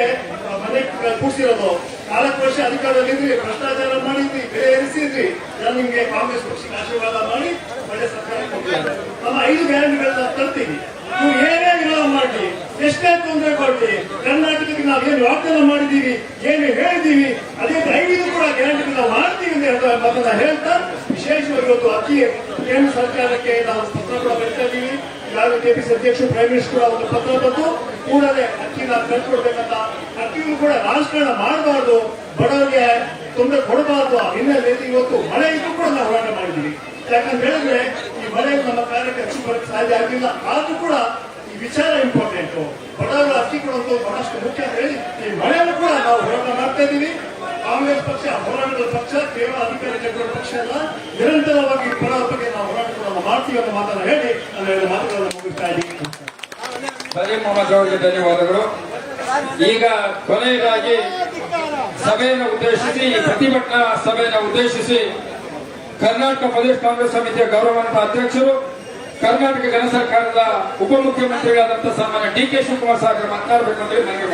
ಮನೆ ಕೂಡಿಸಿರೋದು. 4 ವರ್ಷ ಅಧಿಕಾರದಲ್ಲಿದ್ರಿ, ಭ್ರಷ್ಟಾಚಾರ ಮಾಡಿದ್ರಿ, ಬೆಲೆ ಏರಿಸಿದ್ರಿ. ಜನ ನಿಮ್ಗೆ ಕಾಂಗ್ರೆಸ್ ಪಕ್ಷಕ್ಕೆ ಆಶೀರ್ವಾದ ಮಾಡಿ ಒಳ್ಳೆ ಸರ್ಕಾರ ಕೊಟ್ಟಿದ್ದಾರೆ. ನಮ್ಮ 5 ಗ್ಯಾರಂಟಿಗಳನ್ನ ತರ್ತೀವಿ. ನೀವು ಏನೇ ವಿರೋಧ ಮಾಡಿ, ಎಷ್ಟೇ ತೊಂದರೆ ಕೊಡ್ಲಿ, ಕರ್ನಾಟಕಕ್ಕೆ ನಾವು ಏನು ವಾಗ್ದಾನ ಮಾಡಿದ್ದೀವಿ, ಏನು ಹೇಳಿದ್ದೀವಿ, ಅದೇ 5 ಕೂಡ ಗ್ಯಾರಂಟಿಗಳನ್ನ ಮಾಡ್ತೀವಿ ಅಂತ ಹೇಳುವ ಮಾತನ್ನ ಹೇಳ್ತಾ, ವಿಶೇಷವಾಗಿ ಇವತ್ತು ಅಕ್ಕಿ ಕೇಂದ್ರ ಸರ್ಕಾರಕ್ಕೆ ನಾವು ಪತ್ರ ಕೂಡ ಬರೀತಾ ಇದ್ದೀವಿ. ಈಗಾಗಲೇ ಕೆಪಿಸಿ ಅಧ್ಯಕ್ಷರು, ಪ್ರೈಮ್ ಮಿನಿಸ್ಟರ್ ಕೂಡ ಒಂದು ಪತ್ರ ಬಂದು ಕೂಡಲೇ ಅಕ್ಕಿನ ಕಳ್ಕೊಡ್ಬೇಕಂತ. ಅಕ್ಕಿಗೂ ಕೂಡ ರಾಜಕಾರಣ ಮಾಡಬಾರ್ದು, ಬಡವರಿಗೆ ತೊಂದರೆ ಕೊಡಬಾರ್ದು ಹಿನ್ನೆಲೆಯಲ್ಲಿ ಇವತ್ತು ಮಳೆ ಇದ್ದು ಕೂಡ ನಾವು ಹೋರಾಟ ಮಾಡಿದ್ದೀವಿ. ಯಾಕಂತ ಹೇಳಿದ್ರೆ ಈ ಮಳೆ ನಮ್ಮ ಕಾರ್ಯಕ್ಕೆ ಅಕ್ಕಿ ಬರಕ್ಕೆ ಸಾಧ್ಯ ಆಗಿಲ್ಲ. ಆದ್ರೂ ಕೂಡ ಈ ವಿಚಾರ ಇಂಪಾರ್ಟೆಂಟ್. ಬಡವರ ಅಕ್ಕಿ ಕೊಡುವಂತ ಬಹಳಷ್ಟು ಮುಖ್ಯ ಅಂತ ಹೇಳಿ ಈ ಮಳೆಯನ್ನು ಕೂಡ ನಾವು ಹೋರಾಟ ಮಾಡ್ತಾ ಇದ್ದೀವಿ. ಕಾಂಗ್ರೆಸ್ ಪಕ್ಷ ಹೋರಾಟದ ಪಕ್ಷ, ಕೇವಲ ಅಧಿಕಾರ ಚಕ್ರದ ಪಕ್ಷ ಅಲ್ಲ. ನಿರಂತರವಾಗಿ ಬಡವರ ಬಗ್ಗೆ ನಾವು ಹೋರಾಟಗಳನ್ನು ಮಾಡ್ತೀವಿ ಅನ್ನೋ ಮಾತನ್ನು ಹೇಳಿ ನಾನು 2 ಮಾತುಗಳನ್ನು ಮುಗಿಸ್ತಾ ಇದ್ದೀನಿ. ಸಲೀಂ ಅಹಮದ್ ಅವರಿಗೆ ಧನ್ಯವಾದಗಳು. ಈಗ ಕೊನೆಯದಾಗಿ ಸಭೆಯನ್ನು ಉದ್ದೇಶಿಸಿ, ಪ್ರತಿಭಟನಾ ಸಭೆಯನ್ನು ಉದ್ದೇಶಿಸಿ ಕರ್ನಾಟಕ ಪ್ರದೇಶ ಕಾಂಗ್ರೆಸ್ ಸಮಿತಿಯ ಗೌರವಾನ್ವಿತ ಅಧ್ಯಕ್ಷರು, ಕರ್ನಾಟಕ ಜನ ಸರ್ಕಾರದ ಉಪಮುಖ್ಯಮಂತ್ರಿಗಳಾದಂತಹ ಸನ್ಮಾನ್ಯ ಡಿ ಕೆ ಶಿವಕುಮಾರ್ ಸಾಹೇಬರು ಮಾತನಾಡಬೇಕು ಅಂತ ಹೇಳಿ ನನಗೆ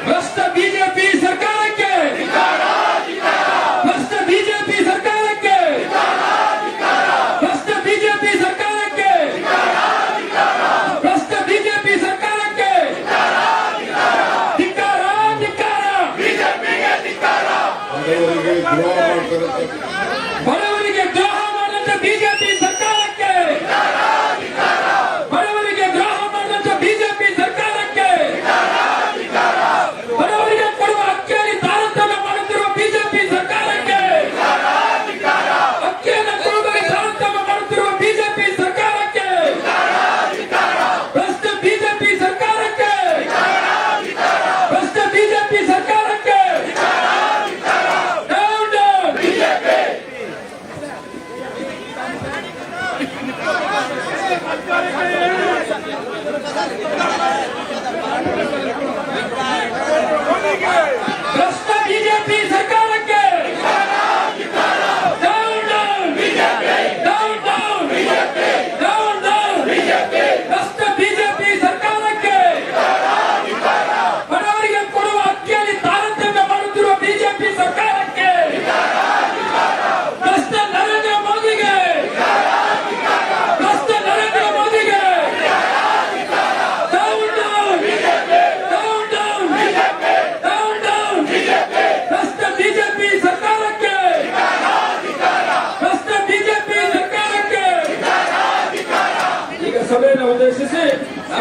ಭ್ರಷ್ಟ ಬಿಜೆಪಿ ಸರ್ಕಾರಕ್ಕೆ, ಭ್ರಷ್ಟ ಬಿಜೆಪಿ ಸರ್ಕಾರಕ್ಕೆ, ಭ್ರಷ್ಟ ಬಿಜೆಪಿ ಸರ್ಕಾರಕ್ಕೆ, ಭ್ರಷ್ಟ ಬಿಜೆಪಿ ಸರ್ಕಾರಕ್ಕೆ ಧಿಕ್ಕಾರ, ಧಿಕ್ಕಾರ, ಬಿಜೆಪಿಗೆ ಧಿಕ್ಕಾರ. ಬಡವರಿಗೆ ದ್ರೋಹ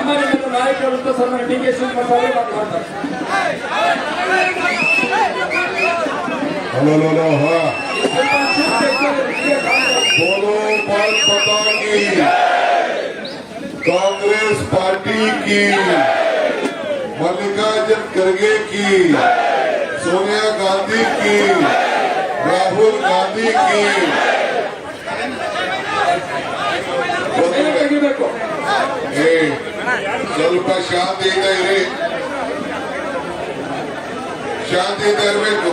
ಸಾಮಾನ್ಯ ನಾಯಕರು ಸನ್ಮಾನ್ಯ ಡಿ.ಕೆ. ಶಿವಕುಮಾರ್ ಅವರು ಮಾತನಾಡ್ತಾರೆ. बोलो भारत माता की, कांग्रेस पार्टी की, मल्लिकार्जुन खड़गे की, सोनिया गांधी की, राहुल गांधी की. ತೆಗಿಬೇಕು. ಸ್ವಲ್ಪ ಶಾಂತಿಯಿಂದ ಇರಿ, ಶಾಂತಿಯಿಂದ ಇರಬೇಕು.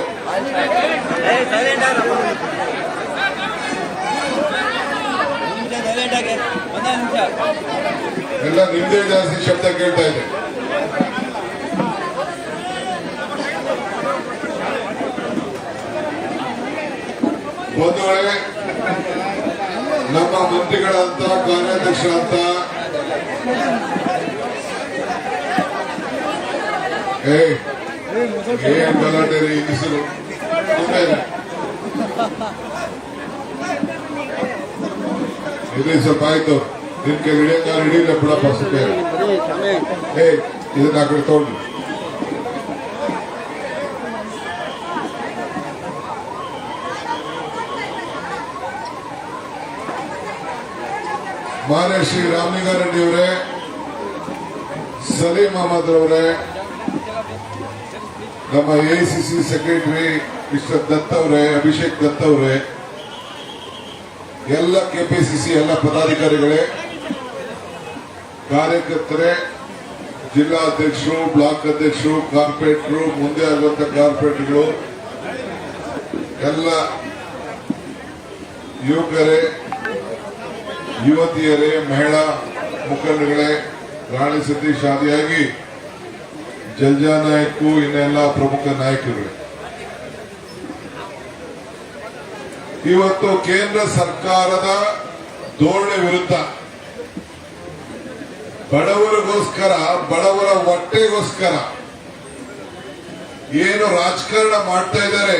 ಎಲ್ಲ ನಿಮ್ದೇ ಜಾಸ್ತಿ ಶಬ್ದ ಕೇಳ್ತಾ ಇದೆ. ಬಂಧುಗಳೇ, ನಮ್ಮ ಮಂತ್ರಿಗಳಂತ ಕಾರ್ಯಾಧ್ಯಕ್ಷರಂತ ಏನ್ ಗಲಾಟೆ ರೀ ಹೆಸರು ಇಲ್ಲಿ ಸ್ವಲ್ಪ ಆಯ್ತು. ನಿನ್ ಕೈ ಹಿಡಿಯಂಗಾರ ಹಿಡಿಯಿಲ್ಲ ಬಿಡಪ್ಪ ಸುಮ್ಮನೆ. ಇದನ್ನ ಆ ಕಡೆ ತಗೊಂಡು ಮಾನ್ಯ ಶ್ರೀ ರಾಮಲಿಂಗಾರೆಡ್ಡಿ ಅವರೇ, ಸಲೀಂ ಅಹಮದ್ ಅವರೇ, ನಮ್ಮ ಎಐಸಿಸಿ ಸೆಕ್ರೆಟರಿ ಮಿಸ್ಟರ್ ದತ್ ಅವರೇ, ಅಭಿಷೇಕ್ ದತ್ ಅವರೇ, ಎಲ್ಲ ಕೆಪಿಸಿಸಿ ಎಲ್ಲ ಪದಾಧಿಕಾರಿಗಳೇ, ಕಾರ್ಯಕರ್ತರೇ, ಜಿಲ್ಲಾ ಅಧ್ಯಕ್ಷರು, ಬ್ಲಾಕ್ ಅಧ್ಯಕ್ಷರು, ಕಾರ್ಪೊರೇಟರು, ಮುಂದೆ ಆಗುವಂತ ಕಾರ್ಪೊರೇಟರ್ಗಳು, ಎಲ್ಲ ಯುವಕರೇ, ಯುವತಿಯರೇ, ಮಹಿಳಾ ಮುಖಂಡಗಳೇ, ರಾಣಿ ಸತೀಶ್ ಆದಿಯಾಗಿ ಜಲ್ಜಾ ನಾಯಕು, ಇನ್ನೆಲ್ಲ ಪ್ರಮುಖ ನಾಯಕರುಗಳೇ, ಇವತ್ತು ಕೇಂದ್ರ ಸರ್ಕಾರದ ಧೋರಣೆ ವಿರುದ್ಧ ಬಡವರಿಗೋಸ್ಕರ, ಬಡವರ ಹೊಟ್ಟೆಗೋಸ್ಕರ ಏನು ರಾಜಕಾರಣ ಮಾಡ್ತಾ ಇದ್ದಾರೆ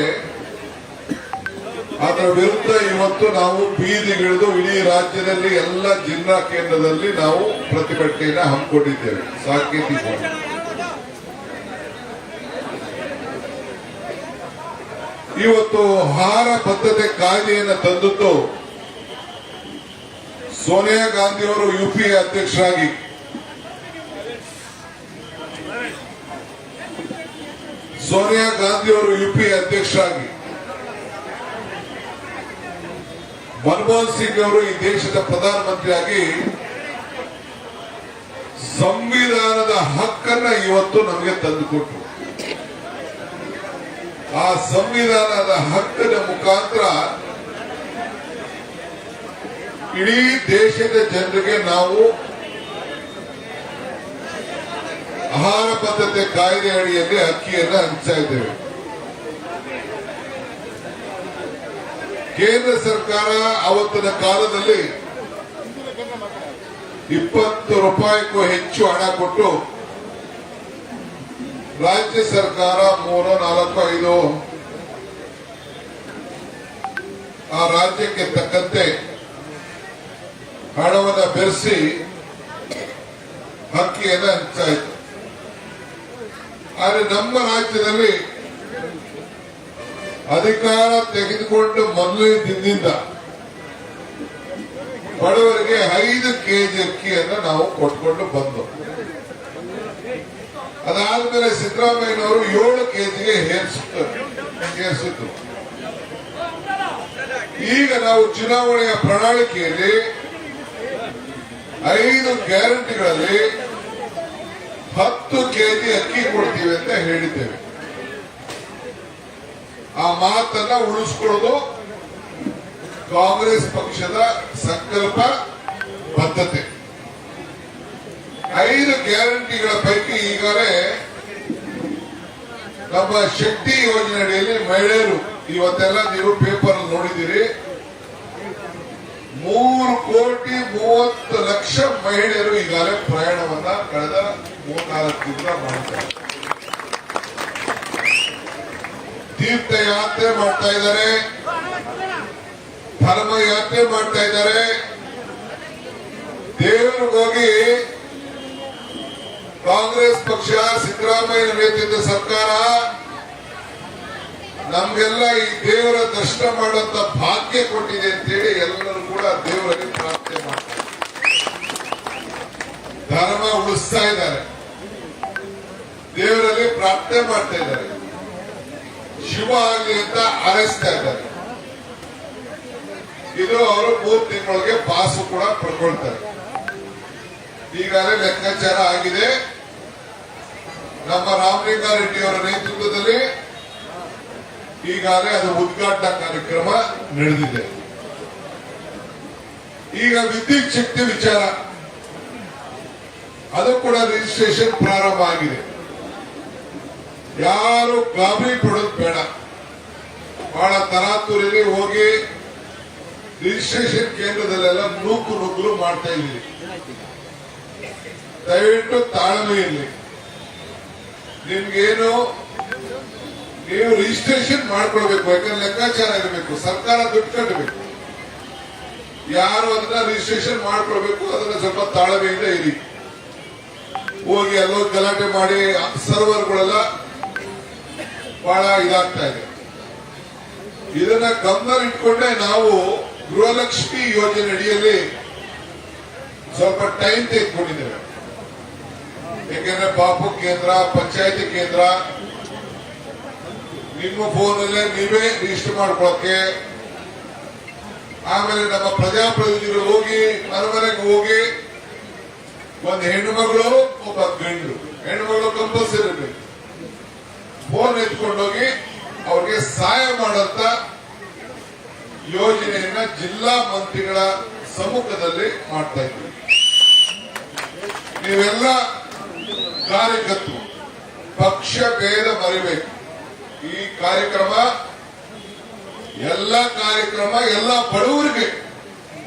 ಅದರ ವಿರುದ್ಧ ಇವತ್ತು ನಾವು ಬೀದಿಗಿಳಿದು ಇಡೀ ರಾಜ್ಯದಲ್ಲಿ ಎಲ್ಲ ಜಿಲ್ಲಾ ಕೇಂದ್ರದಲ್ಲಿ ನಾವು ಪ್ರತಿಭಟನೆಯನ್ನು ಹಮ್ಮಿಕೊಂಡಿದ್ದೇವೆ. ಸಾಂಕೇತಿಕವಾಗಿ ಇವತ್ತು ಆಹಾರ ಭದ್ರತೆ ಕಾಯ್ದೆಯನ್ನು ತಂದದ್ದು ಸೋನಿಯಾ ಗಾಂಧಿ ಅವರು ಯುಪಿಎ ಅಧ್ಯಕ್ಷರಾಗಿ, ಸೋನಿಯಾ ಗಾಂಧಿ ಅವರು ಯುಪಿಎ ಅಧ್ಯಕ್ಷರಾಗಿ, ಮನಮೋಹನ್ ಸಿಂಗ್ ಅವರು ಈ ದೇಶದ ಪ್ರಧಾನಮಂತ್ರಿಯಾಗಿ ಸಂವಿಧಾನದ ಹಕ್ಕನ್ನ ಇವತ್ತು ನಮಗೆ ತಂದುಕೊಟ್ರು. ಆ ಸಂವಿಧಾನದ ಹಕ್ಕಿನ ಮುಖಾಂತರ ಇಡೀ ದೇಶದ ಜನರಿಗೆ ನಾವು ಆಹಾರ ಭದ್ರತೆ ಕಾಯ್ದೆ ಅಡಿಯಲ್ಲಿ ಅಕ್ಕಿಯನ್ನು ಹಂಚ್ತಾ ಇದ್ದೇವೆ. ಕೇಂದ್ರ ಸರ್ಕಾರ ಅವತ್ತಿನ ಕಾಲದಲ್ಲಿ 20 ರೂಪಾಯಿಗೂ ಹೆಚ್ಚು ಹಣ ಕೊಟ್ಟು ರಾಜ್ಯ ಸರ್ಕಾರ 3, 4, 5 ಆ ರಾಜ್ಯಕ್ಕೆ ತಕ್ಕಂತೆ ಹಣವನ್ನು ಬೆರೆಸಿ ಅಕ್ಕಿಯನ್ನು ಹಂಚ್ತಾ ಇತ್ತು. ಆದರೆ ನಮ್ಮ ರಾಜ್ಯದಲ್ಲಿ ಅಧಿಕಾರ ತೆಗೆದುಕೊಂಡು ಮೊದಲನೇ ದಿನದಿಂದ ಬಡವರಿಗೆ 5 ಕೆಜಿ ಅಕ್ಕಿಯನ್ನು ನಾವು ಕೊಟ್ಕೊಂಡು ಬಂದು, ಅದಾದ್ಮೇಲೆ ಸಿದ್ದರಾಮಯ್ಯನವರು 7 ಕೆಜಿಗೆ ಏರಿಸಿದ್ರು. ಈಗ ನಾವು ಚುನಾವಣೆಯ ಪ್ರಣಾಳಿಕೆಯಲ್ಲಿ 5 ಗ್ಯಾರಂಟಿಗಳಲ್ಲಿ 10 ಕೆಜಿ ಅಕ್ಕಿ ಕೊಡ್ತೀವಿ ಅಂತ ಹೇಳಿದ್ದೇವೆ. ಆ ಮಾತನ್ನ ಉಳಿಸ್ಕೊಳ್ಳೋದು ಕಾಂಗ್ರೆಸ್ ಪಕ್ಷದ ಸಂಕಲ್ಪ ಬದ್ಧತೆ. 5 ಗ್ಯಾರಂಟಿಗಳ ಪೈಕಿ ಈಗಾಗಲೇ ನಮ್ಮ ಶಕ್ತಿ ಯೋಜನೆ ಅಡಿಯಲ್ಲಿ ಮಹಿಳೆಯರು, ಇವತ್ತೆಲ್ಲ ನೀವು ಪೇಪರ್ ನೋಡಿದ್ದೀರಿ, 3,30,00,000 ಮಹಿಳೆಯರು ಈಗಾಗಲೇ ಪ್ರಯಾಣವನ್ನ ಕಳೆದ 3-4 ತಿಂಗಳ ಮಾಡ್ತಾರೆ. ತೀರ್ಥಯಾತ್ರೆ ಮಾಡ್ತಾ ಇದ್ದಾರೆ, ಧರ್ಮ ಯಾತ್ರೆ ಮಾಡ್ತಾ ಇದ್ದಾರೆ, ದೇವರಿಗೋಗಿ ಕಾಂಗ್ರೆಸ್ ಪಕ್ಷ ಸಿದ್ದರಾಮಯ್ಯ ನೇತೃತ್ವದ ಸರ್ಕಾರ ನಮ್ಗೆಲ್ಲ ಈ ದೇವರ ದರ್ಶನ ಮಾಡುವಂತ ಭಾಗ್ಯ ಕೊಟ್ಟಿದೆ ಅಂತೇಳಿ ಎಲ್ಲರೂ ಕೂಡ ದೇವರಲ್ಲಿ ಪ್ರಾರ್ಥನೆ ಮಾಡ್ತಾರೆ, ಧರ್ಮ ಉಳಿಸ್ತಾ ಇದ್ದಾರೆ, ದೇವರಲ್ಲಿ ಪ್ರಾರ್ಥನೆ ಮಾಡ್ತಾ ಇದ್ದಾರೆ, ಶುಭ ಆಗಲಿ ಅಂತ ಹಾರೈಸ್ತಾ ಇದ್ದಾರೆ. ಇದು ಅವರು 3 ತಿಂಗಳಿಗೆ ಪಾಸು ಕೂಡ ಪಡ್ಕೊಳ್ತಾರೆ. ಈಗಾಗಲೇ ಲೆಕ್ಕಾಚಾರ ಆಗಿದೆ. ನಮ್ಮ ರಾಮಲಿಂಗಾರೆಡ್ಡಿ ಅವರ ನೇತೃತ್ವದಲ್ಲಿ ಈಗಾಗಲೇ ಅದು ಉದ್ಘಾಟನಾ ಕಾರ್ಯಕ್ರಮ ನಡೆದಿದೆ. ಈಗ ವಿದ್ಯುತ್ ಶಕ್ತಿ ವಿಚಾರ, ಅದು ಕೂಡ ರಿಜಿಸ್ಟ್ರೇಷನ್ ಪ್ರಾರಂಭ ಆಗಿದೆ. ಯಾರು ಗಾಬರಿ ಪಡೋದು ಬೇಡ. ಬಹಳ ತರಾತುರಿಯಲ್ಲಿ ಹೋಗಿ ರಿಜಿಸ್ಟ್ರೇಷನ್ ಕೇಂದ್ರದಲ್ಲೆಲ್ಲ ನುಗ್ಗಲು ಮಾಡ್ತಾ ಇದ್ದೀವಿ. ದಯವಿಟ್ಟು ತಾಳ್ಮೆ ಇರಲಿ. ನಿಮ್ಗೇನು ನೀವು ರಿಜಿಸ್ಟ್ರೇಷನ್ ಮಾಡ್ಕೊಳ್ಬೇಕು, ಯಾಕಂದ್ರೆ ಲೆಕ್ಕಾಚಾರ ಇರಬೇಕು, ಸರ್ಕಾರ ದುಡ್ಡು ಕಟ್ಟಬೇಕು. ಯಾರು ಅದನ್ನ ರಿಜಿಸ್ಟ್ರೇಷನ್ ಮಾಡ್ಕೊಳ್ಬೇಕು, ಅದನ್ನ ಸ್ವಲ್ಪ ತಾಳ್ಮೆಯಿಂದ ಇರಿ. ಹೋಗಿ ಎಲ್ಲೋ ಗಲಾಟೆ ಮಾಡಿ ಸರ್ವರ್ಗಳೆಲ್ಲ ಬಹಳ ಇದಾಗ್ತಾ ಇದೆ. ಇದನ್ನ ಗಮನ ಇಟ್ಕೊಂಡೆ ನಾವು ಗೃಹಲಕ್ಷ್ಮಿ ಯೋಜನೆ ಅಡಿಯಲ್ಲಿ ಸ್ವಲ್ಪ ಟೈಮ್ ತೆಗೆದುಕೊಂಡಿದ್ದೇವೆ. ಯಾಕೆಂದ್ರೆ ಬಾಪು ಕೇಂದ್ರ, ಪಂಚಾಯತಿ ಕೇಂದ್ರ, ನಿಮ್ಮ ಫೋನಲ್ಲೇ ನೀವೇ ರಿಜಿಸ್ಟರ್ ಮಾಡ್ಕೊಳಕ್ಕೆ, ಆಮೇಲೆ ನಮ್ಮ ಪ್ರಜಾಪ್ರತಿನಿಧಿಗಳು ಹೋಗಿ ಮನೆಗೆ ಹೋಗಿ ಒಂದು ಹೆಣ್ಣು ಮಗಳು ಒಬ್ಬ ಗಂಡು, ಹೆಣ್ಣು ಮಗಳು ಕಂಪಲ್ಸರಿ ಇರಬೇಕು, ಫೋನ್ ಎತ್ಕೊಂಡೋಗಿ ಅವ್ರಿಗೆ ಸಹಾಯ ಮಾಡಂತ ಯೋಜನೆಯನ್ನ ಜಿಲ್ಲಾ ಮಂತ್ರಿಗಳ ಸಮ್ಮುಖದಲ್ಲಿ ಮಾಡ್ತಾ ಇದ್ದೀವಿ. ನೀವೆಲ್ಲ ಕಾರ್ಯಕರ್ತರು ಪಕ್ಷ ಭೇದ ಮರಿಬೇಕು. ಈ ಕಾರ್ಯಕ್ರಮ ಎಲ್ಲ ಬಡವರಿಗೆ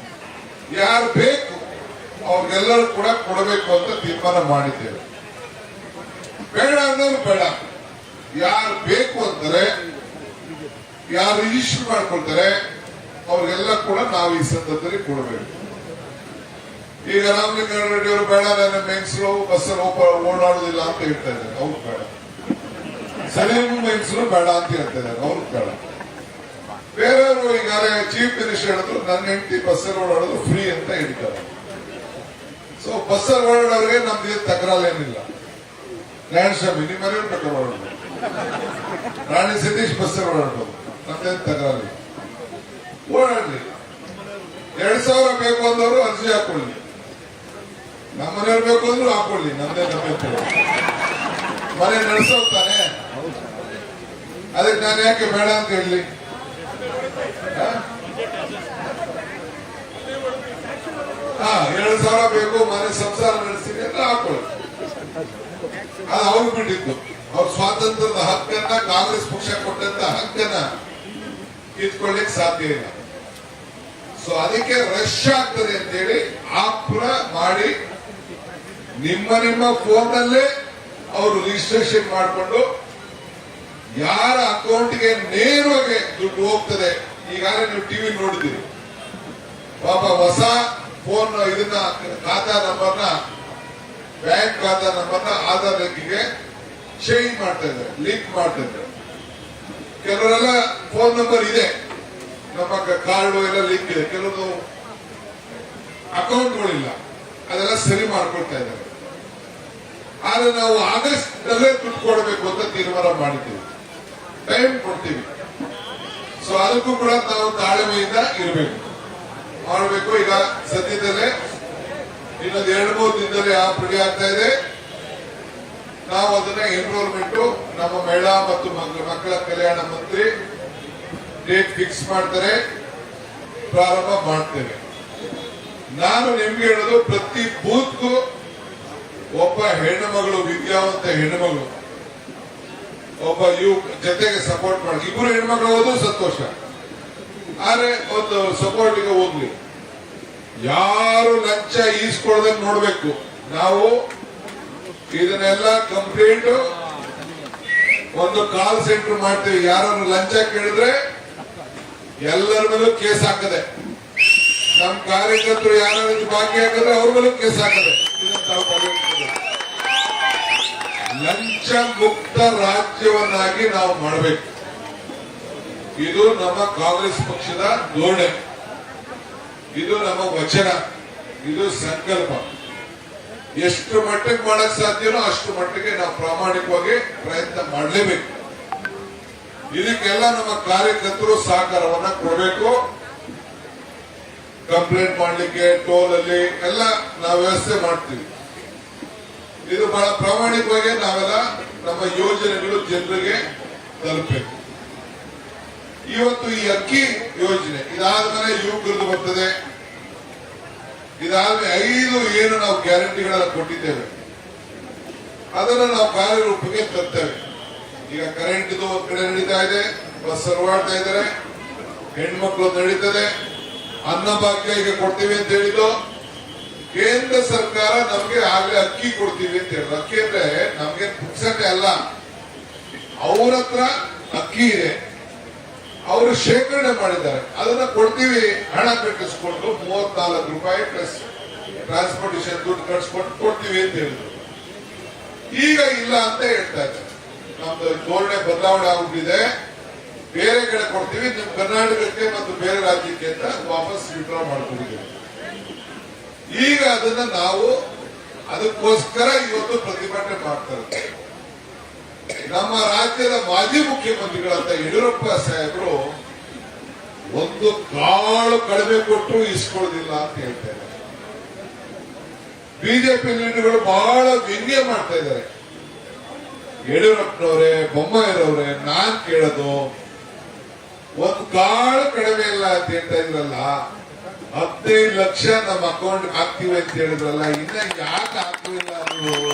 ಯಾರು ಬೇಕು ಅವ್ರಿಗೆಲ್ಲರೂ ಕೂಡ ಕೊಡಬೇಕು ಅಂತ ತೀರ್ಮಾನ ಮಾಡಿದ್ದೇವೆ. ಬೇಡ ಅನ್ನೋರು ಬೇಡ, ಯಾರು ಬೇಕು ಅಂತಾರೆ, ಯಾರು ರಿಜಿಸ್ಟರ್ ಮಾಡ್ಕೊಳ್ತಾರೆ ಅವ್ರಿಗೆಲ್ಲ ಕೂಡ ನಾವು ಈ ಸಂದರ್ಭದಲ್ಲಿ ಕೊಡಬೇಕು. ಈಗ ರಾಮಲಿಂಗಾರೆಡ್ಡಿ ಅವರು ಬೇಡ, ನನ್ನ ಮೆನ್ಸರು ಬಸ್ಸಲ್ಲಿ ಓಡಾಡುದಿಲ್ಲ ಅಂತ ಹೇಳ್ತಾ ಇದ್ದಾರೆ, ಅವ್ರು ಬೇಡ. ಸಲೀಂ ಮೆನ್ಸರು ಬೇಡ ಅಂತ ಹೇಳ್ತಾ ಇದ್ದಾರೆ, ಅವ್ರು ಬೇಡ. ಬೇರೆಯವರು ಈಗಾಗಲೇ ಚೀಫ್ ಮಿನಿಸ್ಟರ್ ಹೇಳಿದ್ರು ನನ್ನ ಹೆಂಡತಿ ಬಸ್ಸಲ್ಲಿ ಓಡಾಡೋದು ಫ್ರೀ ಅಂತ ಹೇಳ್ತಾರೆ. ಸೊ ಬಸ್ಸಲ್ಲಿ ಓಡಾಡೋರಿಗೆ ನಮ್ದು ತಕರಾಲೇನಿಲ್ಲ. ನಾರಾಯಣಸ್ವಾಮಿ ನಿಮ್ಮ ಮನೆಯವ್ರು ಬೇಕಾದ್ರೆ ಓಡಾಡೋದು, ರಾಣಿ ಸತೀಶ್ ಬಸ್ಸಲ್ಲಿ ಓಡಾಡೋದು, ನಮ್ದೇನು ತಕರಾಲಿ, ಓಡಾಡ್ಲಿ. 2,000 ಬೇಕು ಅಂದವರು ಅರ್ಜಿ ಹಾಕೊಳ್ಳಿ, ನಮ್ಮ ಮನೆಯವ್ರು ಬೇಕು ಅಂದ್ರು ಹಾಕೊಳ್ಳಿ, ನಮ್ದೇ ಮನೆ ನಡೆಸೋಗ್ತಾನೆ. ಅದಕ್ಕೆ ನಾನು ಯಾಕೆ ಬೇಡ ಅಂತ ಹೇಳಲಿ? 2,000 ಬೇಕು, ಮನೆ ಸಂಸಾರ ನಡೆಸ್ತೀನಿ ಅಂತ ಹಾಕೊಳ್ಳಿ. ಅದು ಅವ್ರು ಬಿಟ್ಟಿದ್ದು. ಅವ್ರ ಸ್ವಾತಂತ್ರ್ಯದ ಹಕ್ಕನ್ನ, ಕಾಂಗ್ರೆಸ್ ಪಕ್ಷ ಕೊಟ್ಟಂತ ಹಕ್ಕನ್ನ ಕಿತ್ಕೊಳ್ಳಿಕ್ ಸಾಧ್ಯ ಇಲ್ಲ. ಸೊ ಅದಕ್ಕೆ ರಶ್ ಆಗ್ತದೆ ಅಂತೇಳಿ ಆಪ್ರ ಮಾಡಿ ನಿಮ್ಮ ಫೋನ್ನಲ್ಲೇ ಅವರು ರಿಜಿಸ್ಟ್ರೇಷನ್ ಮಾಡಿಕೊಂಡು ಯಾರ ಅಕೌಂಟ್ಗೆ ನೇರವಾಗಿ ದುಡ್ಡು ಹೋಗ್ತದೆ. ಈಗಾಗಲೇ ನೀವು ಟಿವಿ ನೋಡಿದ್ದೀರಿ, ಪಾಪ ಹೊಸ ಫೋನ್ ಇದನ್ನ ಖಾತಾ ನಂಬರ್ನ, ಬ್ಯಾಂಕ್ ಖಾತಾ ನಂಬರ್ನ ಆಧಾರ್ ಲಿಂಕ್ಗೆ ಚೇಂಜ್ ಮಾಡ್ತಾ ಇದ್ದಾರೆ, ಲಿಂಕ್ ಮಾಡ್ತಾ ಇದ್ದಾರೆ. ಕೆಲವರೆಲ್ಲ ಫೋನ್ ನಂಬರ್ ಇದೆ, ನಮ್ಮ ಕಾರ್ಡು ಎಲ್ಲ ಲಿಂಕ್ ಇದೆ, ಕೆಲವು ಅಕೌಂಟ್ಗಳಿಲ್ಲ, ಅದೆಲ್ಲ ಸರಿ ಮಾಡ್ಕೊಳ್ತಾ ಇದ್ದಾರೆ. ಆದ್ರೆ ನಾವು ಆಗಸ್ಟ್ ನಲ್ಲೇ ದುಡ್ಡು ಕೊಡಬೇಕು ಅಂತ ತೀರ್ಮಾನ ಮಾಡಿದ್ದೀವಿ, ಟೈಮ್ ಕೊಡ್ತೀವಿ. ಸೊ ಅದಕ್ಕೂ ಕೂಡ ನಾವು ತಾಳ್ಮೆಯಿಂದ ಇರಬೇಕು, ಮಾಡಬೇಕು. ಈಗ ಸದ್ಯದಲ್ಲೇ ಇನ್ನೊಂದು 2-3 ದಿನದಲ್ಲಿ ಆಪ್ ರೆಡಿ ಆಗ್ತಾ ಇದೆ. ನಾವು ಅದನ್ನ ಎನ್ರೋಲ್ಮೆಂಟ್ ನಮ್ಮ ಮಹಿಳಾ ಮತ್ತು ಮಕ್ಕಳ ಕಲ್ಯಾಣ ಮಂತ್ರಿ ಡೇಟ್ ಫಿಕ್ಸ್ ಮಾಡ್ತಾರೆ, ಪ್ರಾರಂಭ ಮಾಡ್ತೇವೆ. ನಾನು ನಿಮ್ಗೆ ಹೇಳೋದು, ಪ್ರತಿ ಬೂತ್ಗೂ ಒಬ್ಬ ಹೆಣ್ಣು ಮಗಳು, ವಿದ್ಯಾವಂತ ಹೆಣ್ಣು ಮಗಳು ಒಬ್ಬ ಜೊತೆಗೆ ಸಪೋರ್ಟ್ ಮಾಡಿ. 2 ಹೆಣ್ಮಕ್ಳು ಹೋದ್ರು ಸಂತೋಷ, ಆದ್ರೆ ಒಂದು ಸಪೋರ್ಟಿಗೆ ಹೋಗ್ಲಿ. ಯಾರು ಲಂಚ ಈಸ್ಕೊಳ್ಳೋದನ್ನ ನೋಡ್ಬೇಕು. ನಾವು ಇದನ್ನೆಲ್ಲ ಕಂಪ್ಲೀಟ್ ಒಂದು ಕಾಲ್ ಸೆಂಟರ್ ಮಾಡ್ತೀವಿ. ಯಾರನ್ನು ಲಂಚ ಕೇಳಿದ್ರೆ ಎಲ್ಲರ ಮೇಲೂ ಕೇಸ್ ಹಾಕದೆ, ನಮ್ಮ ಕಾರ್ಯಕರ್ತರು ಯಾರು ಬಾಕಿ ಹಾಕಿದ್ರೆ ಅವ್ರ ಮೇಲೂ ಕೇಸ್ ಹಾಕದೆ. ಇದನ್ನ ತಾವು ಕೊಂಚ ಮುಕ್ತ ರಾಜ್ಯವನ್ನಾಗಿ ನಾವು ಮಾಡಬೇಕು. ಇದು ನಮ್ಮ ಕಾಂಗ್ರೆಸ್ ಪಕ್ಷದ ಧೋರಣೆ, ಇದು ನಮ್ಮ ವಚನ, ಇದು ಸಂಕಲ್ಪ. ಎಷ್ಟು ಮಟ್ಟಿಗೆ ಮಾಡಕ್ ಸಾಧ್ಯನೋ ಅಷ್ಟು ಮಟ್ಟಿಗೆ ನಾವು ಪ್ರಾಮಾಣಿಕವಾಗಿ ಪ್ರಯತ್ನ ಮಾಡಲೇಬೇಕು. ಇದಕ್ಕೆಲ್ಲ ನಮ್ಮ ಕಾರ್ಯಕರ್ತರು ಸಹಕಾರವನ್ನ ಕೊಡಬೇಕು. ಕಂಪ್ಲೇಂಟ್ ಮಾಡ್ಲಿಕ್ಕೆ ಟೋಲ್ ಅಲ್ಲಿ ಎಲ್ಲ ನಾವು ವ್ಯವಸ್ಥೆ ಮಾಡ್ತೀವಿ. ಇದು ಬಹಳ ಪ್ರಾಮಾಣಿಕವಾಗಿ ನಾವೆಲ್ಲ ನಮ್ಮ ಯೋಜನೆಗಳು ಜನರಿಗೆ ತಲುಪಬೇಕು. ಇವತ್ತು ಈ ಅಕ್ಕಿ ಯೋಜನೆ ಇದಾದ್ಮೇಲೆ ಯುವಕರದ್ದು ಬರ್ತದೆ. ಇದಾದ್ಮೇಲೆ 5 ಏನು ನಾವು ಗ್ಯಾರಂಟಿಗಳನ್ನ ಕೊಟ್ಟಿದ್ದೇವೆ ಅದನ್ನು ನಾವು ಕಾರ್ಯರೂಪಕ್ಕೆ ತರ್ತೇವೆ. ಈಗ ಕರೆಂಟ್ ಒಂದ್ ಕಡೆ ನಡೀತಾ ಇದೆ, ಬಸ್ ಸರ್ವಾಡ್ತಾ ಇದ್ದಾರೆ, ಹೆಣ್ಮಕ್ಳು ನಡೀತದೆ, ಅನ್ನಭಾಗ್ಯ ಈಗ ಕೊಡ್ತೀವಿ ಅಂತ ಹೇಳಿದ್ದು. ಕೇಂದ್ರ ಸರ್ಕಾರ ನಮ್ಗೆ ಆಗ್ಲೇ ಅಕ್ಕಿ ಕೊಡ್ತೀವಿ ಅಂತ ಹೇಳಿದ್ರು. ಅಕ್ಕಿ ಅಂದ್ರೆ ನಮ್ಗೆ ಪುಕ್ಸಟೆ ಅಲ್ಲ, ಅವ್ರ ಹತ್ರ ಅಕ್ಕಿ ಇದೆ, ಅವರು ಶೇಖರಣೆ ಮಾಡಿದ್ದಾರೆ, ಅದನ್ನ ಕೊಡ್ತೀವಿ, ಹಣ ಕಟ್ಟಿಸ್ಕೊಂಡು 34 ರೂಪಾಯಿ ಪ್ಲಸ್ ಟ್ರಾನ್ಸ್ಪೋರ್ಟೇಷನ್ ದುಡ್ಡು ಕಟ್ಸ್ಕೊಂಡು ಕೊಡ್ತೀವಿ ಅಂತ ಹೇಳಿದ್ರು. ಈಗ ಇಲ್ಲ ಅಂತ ಹೇಳ್ತಾ ಇದ್ದಾರೆ. ನಮ್ದು ಧೋರಣೆ ಬದಲಾವಣೆ ಆಗ್ಬಿಟ್ಟಿದೆ, ಬೇರೆ ಕಡೆ ಕೊಡ್ತೀವಿ, ನಿಮ್ ಕರ್ನಾಟಕಕ್ಕೆ ಮತ್ತು ಬೇರೆ ರಾಜ್ಯಕ್ಕೆ ಅಂತ ವಾಪಸ್ ವಿಡ್ರಾ ಮಾಡ್ಕೊಂಡಿದ್ದೀವಿ. ಈಗ ಅದನ್ನ ನಾವು ಅದಕ್ಕೋಸ್ಕರ ಇವತ್ತು ಪ್ರತಿಭಟನೆ ಮಾಡ್ತಾರೆ. ನಮ್ಮ ರಾಜ್ಯದ ಮಾಜಿ ಮುಖ್ಯಮಂತ್ರಿಗಳಂತ ಯಡಿಯೂರಪ್ಪ ಸಾಹೇಬರು ಒಂದು ಕಾಳು ಕಡಿಮೆ ಕೊಟ್ಟು ಇಸ್ಕೊಳ್ಳೋದಿಲ್ಲ ಅಂತ ಹೇಳ್ತಾ ಇದ್ದಾರೆ. ಬಿಜೆಪಿ ಲೀಡರ್ಗಳು ಬಹಳ ವ್ಯಂಗ್ಯ ಮಾಡ್ತಾ ಇದ್ದಾರೆ. ಯಡಿಯೂರಪ್ಪನವರೇ, ಬೊಮ್ಮಾಯಿರವರೇ, ನಾನ್ ಕೇಳೋದು ಒಂದು ಕಾಳು ಕಡಿಮೆ ಇಲ್ಲ ಅಂತ ಹೇಳ್ತಾ ಇದ್ರಲ್ಲ, 15 ಲಕ್ಷ ನಮ್ಮ ಅಕೌಂಟ್ ಹಾಕ್ತೀವಿ ಅಂತ ಹೇಳಿದ್ರಲ್ಲ, ಇನ್ನ ಯಾಕೆ ಹಾಕಲಿಲ್ಲ ನೀವು?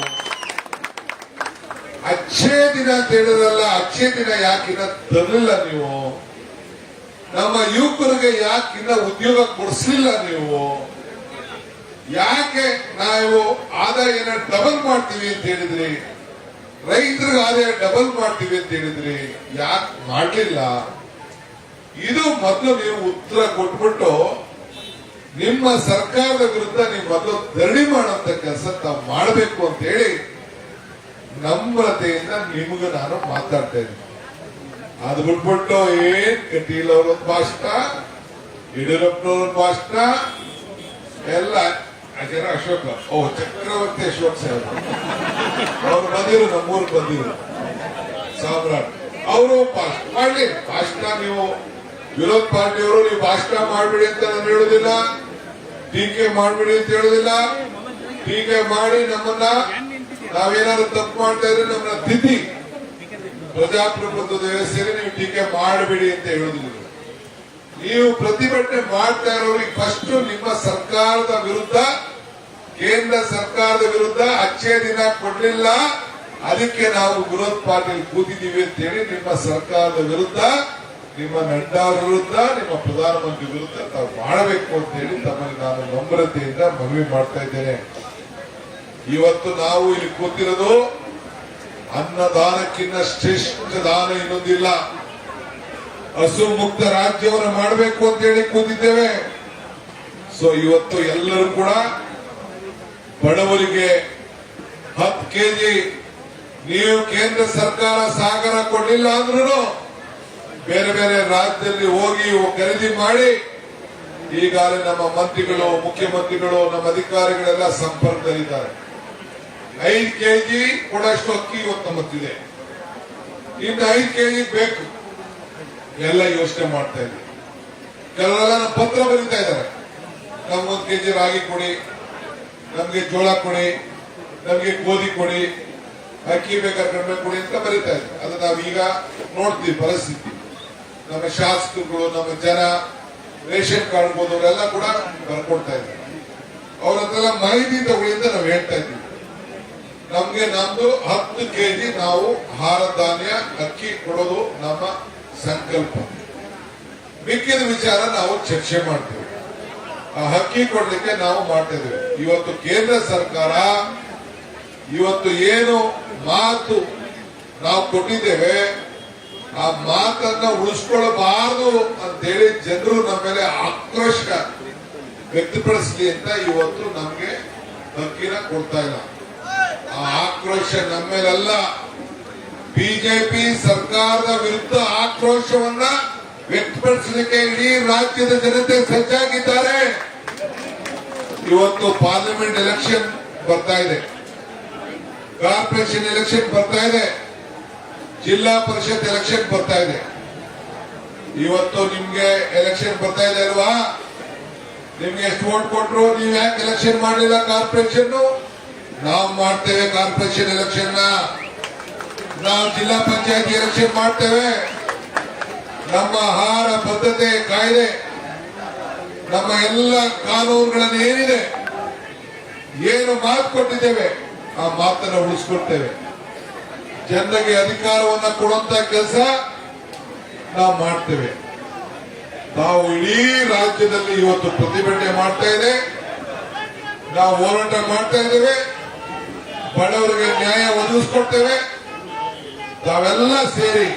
ಅಚ್ಚೇ ದಿನ ಅಂತ ಹೇಳಿದ್ರಲ್ಲ, ಅಚ್ಚೇ ದಿನ ಯಾಕಿನ್ನ ತರಲಿಲ್ಲ ನೀವು? ನಮ್ಮ ಯುವಕರಿಗೆ ಯಾಕಿನ್ನ ಉದ್ಯೋಗ ಕೊಡಿಸ್ಲಿಲ್ಲ ನೀವು? ಯಾಕೆ ನಾವು ಆದಾಯನ ಡಬಲ್ ಮಾಡ್ತೀವಿ ಅಂತ ಹೇಳಿದ್ರಿ, ರೈತರಿಗೆ ಆದಾಯ ಡಬಲ್ ಮಾಡ್ತೀವಿ ಅಂತ ಹೇಳಿದ್ರಿ, ಯಾಕೆ ಮಾಡ್ಲಿಲ್ಲ? ಇದು ಮೊದಲು ನೀವು ಉತ್ತರ ಕೊಟ್ಬಿಟ್ಟು ನಿಮ್ಮ ಸರ್ಕಾರದ ವಿರುದ್ಧ ನೀವು ಮೊದಲು ಧರಣಿ ಮಾಡುವಂತ ಕೆಲಸ ತಾವು ಮಾಡಬೇಕು ಅಂತ ಹೇಳಿ ನಮ್ರತೆಯಿಂದ ನಿಮಗೂ ನಾನು ಮಾತಾಡ್ತಾ ಇದ್ದೀನಿ. ಅದು ಬಿಟ್ಬಿಟ್ಟು ಏನ್ ಕಟೀಲ್ ಅವರೊಂದು ಭಾಷಣ, ಯಡಿಯೂರಪ್ಪನವ್ರೊಂದು ಭಾಷಣ, ಎಲ್ಲ ಅಶೋಕ ಚಕ್ರವರ್ತಿ ಅಶೋಕ್ ಸಾಹೇಬ್ ಅವ್ರು ಬಂದಿರು, ನಮ್ಮೂರು ಬಂದಿರು, ಸಾಮ್ರಾಟ್ ಅವರು ಭಾಷಣ ಮಾಡ್ಲಿ. ಭಾಷಣ ನೀವು ವಿರೋಧ ಪಾರ್ಟಿಯವರು ನೀವು ಭಾಷಣ ಮಾಡ್ಬಿಡಿ ಅಂತ ನಾನು ಹೇಳುದಿಲ್ಲ, ಟೀಕೆ ಮಾಡ್ಬಿಡಿ ಅಂತ ಹೇಳುದಿಲ್ಲ. ಟೀಕೆ ಮಾಡಿ ನಮ್ಮನ್ನ ನಾವೇನಾದ್ರು ತಪ್ಪು ಮಾಡ್ತಾ ಇದ್ರೆ ನಮ್ಮನ್ನ ತಿದ್ದಿ, ಪ್ರಜಾಪ್ರಭುತ್ವದ ವ್ಯವಸ್ಥೆಯಲ್ಲಿ ನೀವು ಟೀಕೆ ಮಾಡಬೇಡಿ ಅಂತ ಹೇಳುದಿಲ್ಲ. ನೀವು ಪ್ರತಿಭಟನೆ ಮಾಡ್ತಾ ಇರೋರಿಗೆ ಫಸ್ಟ್ ನಿಮ್ಮ ಸರ್ಕಾರದ ವಿರುದ್ಧ, ಕೇಂದ್ರ ಸರ್ಕಾರದ ವಿರುದ್ಧ ಅಚ್ಚೇ ದಿನ ಕೊಡ್ಲಿಲ್ಲ, ಅದಕ್ಕೆ ನಾವು ವಿರೋಧ ಪಾರ್ಟಿಯಲ್ಲಿ ಕೂತಿದ್ದೀವಿ ಅಂತ ಹೇಳಿ ನಿಮ್ಮ ಸರ್ಕಾರದ ವಿರುದ್ಧ, ನಿಮ್ಮ ನಡ್ಡಾ ವಿರುದ್ಧ, ನಿಮ್ಮ ಪ್ರಧಾನಮಂತ್ರಿ ವಿರುದ್ಧ ತಾವು ಮಾಡಬೇಕು ಅಂತ ಹೇಳಿ ತಮಗೆ ನಾನು ನಮ್ರತೆಯಿಂದ ಮನವಿ ಮಾಡ್ತಾ ಇದ್ದೇನೆ. ಇವತ್ತು ನಾವು ಇಲ್ಲಿ ಕೂತಿರೋದು ಅನ್ನದಾನಕ್ಕಿಂತ ಶ್ರೇಷ್ಠ ದಾನ ಇನ್ನೊಂದಿಲ್ಲ. ಹಸು ಮುಕ್ತ ರಾಜ್ಯವನ್ನು ಮಾಡಬೇಕು ಅಂತ ಹೇಳಿ ಕೂತಿದ್ದೇವೆ. ಸೊ ಇವತ್ತು ಎಲ್ಲರೂ ಕೂಡ ಬಡವರಿಗೆ 10 ಕೆಜಿ ನೀವು ಕೇಂದ್ರ ಸರ್ಕಾರ ಸಹಕಾರ ಕೊಡಲಿಲ್ಲ ಅಂದ್ರೂ ಬೇರೆ ಬೇರೆ ರಾಜ್ಯದಲ್ಲಿ ಹೋಗಿ ಖರೀದಿ ಮಾಡಿ ಈಗಾಗಲೇ ನಮ್ಮ ಮಂತ್ರಿಗಳು, ಮುಖ್ಯಮಂತ್ರಿಗಳು, ನಮ್ಮ ಅಧಿಕಾರಿಗಳೆಲ್ಲ ಸಂಪರ್ಕದಲ್ಲಿದ್ದಾರೆ. 5 ಕೆಜಿ ಕೊಡಷ್ಟು ಅಕ್ಕಿ ಇವತ್ತು ನಮ್ಮತ್ತಿದೆ, ಇನ್ನು 5 ಕೆಜಿ ಬೇಕು ಎಲ್ಲ ಯೋಚನೆ ಮಾಡ್ತಾ ಇದ್ದೀವಿ. ಕೆಲವರೆಲ್ಲ ನಮ್ಮ ಪತ್ರ ಬರೀತಾ ಇದ್ದಾರೆ, ನಮ್ಗೊಂದು ಕೆಜಿ ರಾಗಿ ಕೊಡಿ, ನಮ್ಗೆ ಜೋಳ ಕೊಡಿ, ನಮ್ಗೆ ಗೋಧಿ ಕೊಡಿ, ಅಕ್ಕಿ ಬೇಕಾದ್ರೆ ಕಡಿಮೆ ಕೊಡಿ ಅಂತ ಬರೀತಾ ಇದ್ದಾರೆ. ಅದು ನಾವೀಗ ನೋಡ್ತೀವಿ ಪರಿಸ್ಥಿತಿ. ನಮ್ಮ ಶಾಸಕರುಗಳು, ನಮ್ಮ ಜನ, ರೇಷನ್ ಕಾರ್ಡ್ ಹೋದವರೆಲ್ಲ ಕೂಡ ಬರ್ಕೊಡ್ತಾ ಇದ್ದಾರೆ. ಅವ್ರ ಹತ್ರ ಮಾಹಿತಿ ತಗೊಳ್ಳಿ ಅಂತ ನಾವು ಹೇಳ್ತಾ ಇದ್ದೀವಿ. ನಮ್ಗೆ ನಮ್ದು 10 ಕೆಜಿ ನಾವು ಆಹಾರ ಧಾನ್ಯ ಅಕ್ಕಿ ಕೊಡೋದು ನಮ್ಮ ಸಂಕಲ್ಪ. ಮಿಕ್ಕಿದ ವಿಚಾರ ನಾವು ಚರ್ಚೆ ಮಾಡ್ತೇವೆ. ಆ ಅಕ್ಕಿ ಕೊಡ್ಲಿಕ್ಕೆ ನಾವು ಮಾಡ್ತಾ ಇದ್ದೇವೆ. ಇವತ್ತು ಕೇಂದ್ರ ಸರ್ಕಾರ ಇವತ್ತು ಏನು ಮಾತು ನಾವು ಕೊಟ್ಟಿದ್ದೇವೆ ಆ ಮಾತನ್ನ ಉಳಿಸ್ಕೊಳ್ಬಾರದು ಅಂತೇಳಿ ಜನರು ನಮ್ಮ ಮೇಲೆ ಆಕ್ರೋಶ ವ್ಯಕ್ತಪಡಿಸಲಿ ಅಂತ ಇವತ್ತು ನಮ್ಗೆ ಅಕ್ಕಿನ ಕೊಡ್ತಾ ಇಲ್ಲ. ಆ ಆಕ್ರೋಶ ನಮ್ಮ ಮೇಲೆಲ್ಲ ಬಿಜೆಪಿ ಸರ್ಕಾರದ ವಿರುದ್ಧ ಆಕ್ರೋಶವನ್ನ ವ್ಯಕ್ತಪಡಿಸಲಿಕ್ಕೆ ಇಡೀ ರಾಜ್ಯದ ಜನತೆ ಸಜ್ಜಾಗಿದ್ದಾರೆ. ಇವತ್ತು ಪಾರ್ಲಿಮೆಂಟ್ ಎಲೆಕ್ಷನ್ ಬರ್ತಾ ಇದೆ, ಕಾರ್ಪೊರೇಷನ್ ಎಲೆಕ್ಷನ್ ಬರ್ತಾ ಇದೆ, ಜಿಲ್ಲಾ ಪರಿಷತ್ ಎಲೆಕ್ಷನ್ ಬರ್ತಾ ಇದೆ. ಇವತ್ತು ನಿಮ್ಗೆ ಎಲೆಕ್ಷನ್ ಬರ್ತಾ ಇದೆ ಅಲ್ವಾ? ನಿಮ್ಗೆ ಎಷ್ಟು ವೋಟ್ ಕೊಟ್ರು? ನೀವು ಯಾಕೆ ಎಲೆಕ್ಷನ್ ಮಾಡಲಿಲ್ಲ? ಕಾರ್ಪೊರೇಷನ್ ನಾವು ಮಾಡ್ತೇವೆ. ಕಾರ್ಪೊರೇಷನ್ ಎಲೆಕ್ಷನ್ ನಾವು ಜಿಲ್ಲಾ ಪಂಚಾಯತಿ ಎಲೆಕ್ಷನ್ ಮಾಡ್ತೇವೆ. ನಮ್ಮ ಆಹಾರ ಭದ್ರತೆ ಕಾಯ್ದೆ, ನಮ್ಮ ಎಲ್ಲ ಕಾನೂನುಗಳನ್ನು ಏನಿದೆ, ಏನು ಮಾತು ಕೊಟ್ಟಿದ್ದೇವೆ ಆ ಮಾತನ್ನು ಉಳಿಸ್ಕೊಡ್ತೇವೆ. ಜನರಿಗೆ ಅಧಿಕಾರವನ್ನ ಕೊಡುವಂತ ಕೆಲಸ ನಾವು ಮಾಡ್ತೇವೆ. ನಾವು ಇಡೀ ರಾಜ್ಯದಲ್ಲಿ ಇವತ್ತು ಪ್ರತಿಭಟನೆ ಮಾಡ್ತಾ ಇದೆ, ನಾವು ಹೋರಾಟ ಮಾಡ್ತಾ ಇದ್ದೇವೆ, ಬಡವರಿಗೆ ನ್ಯಾಯ ಒದಗಿಸ್ಕೊಡ್ತೇವೆ. ತಾವೆಲ್ಲ ಸೇರಿ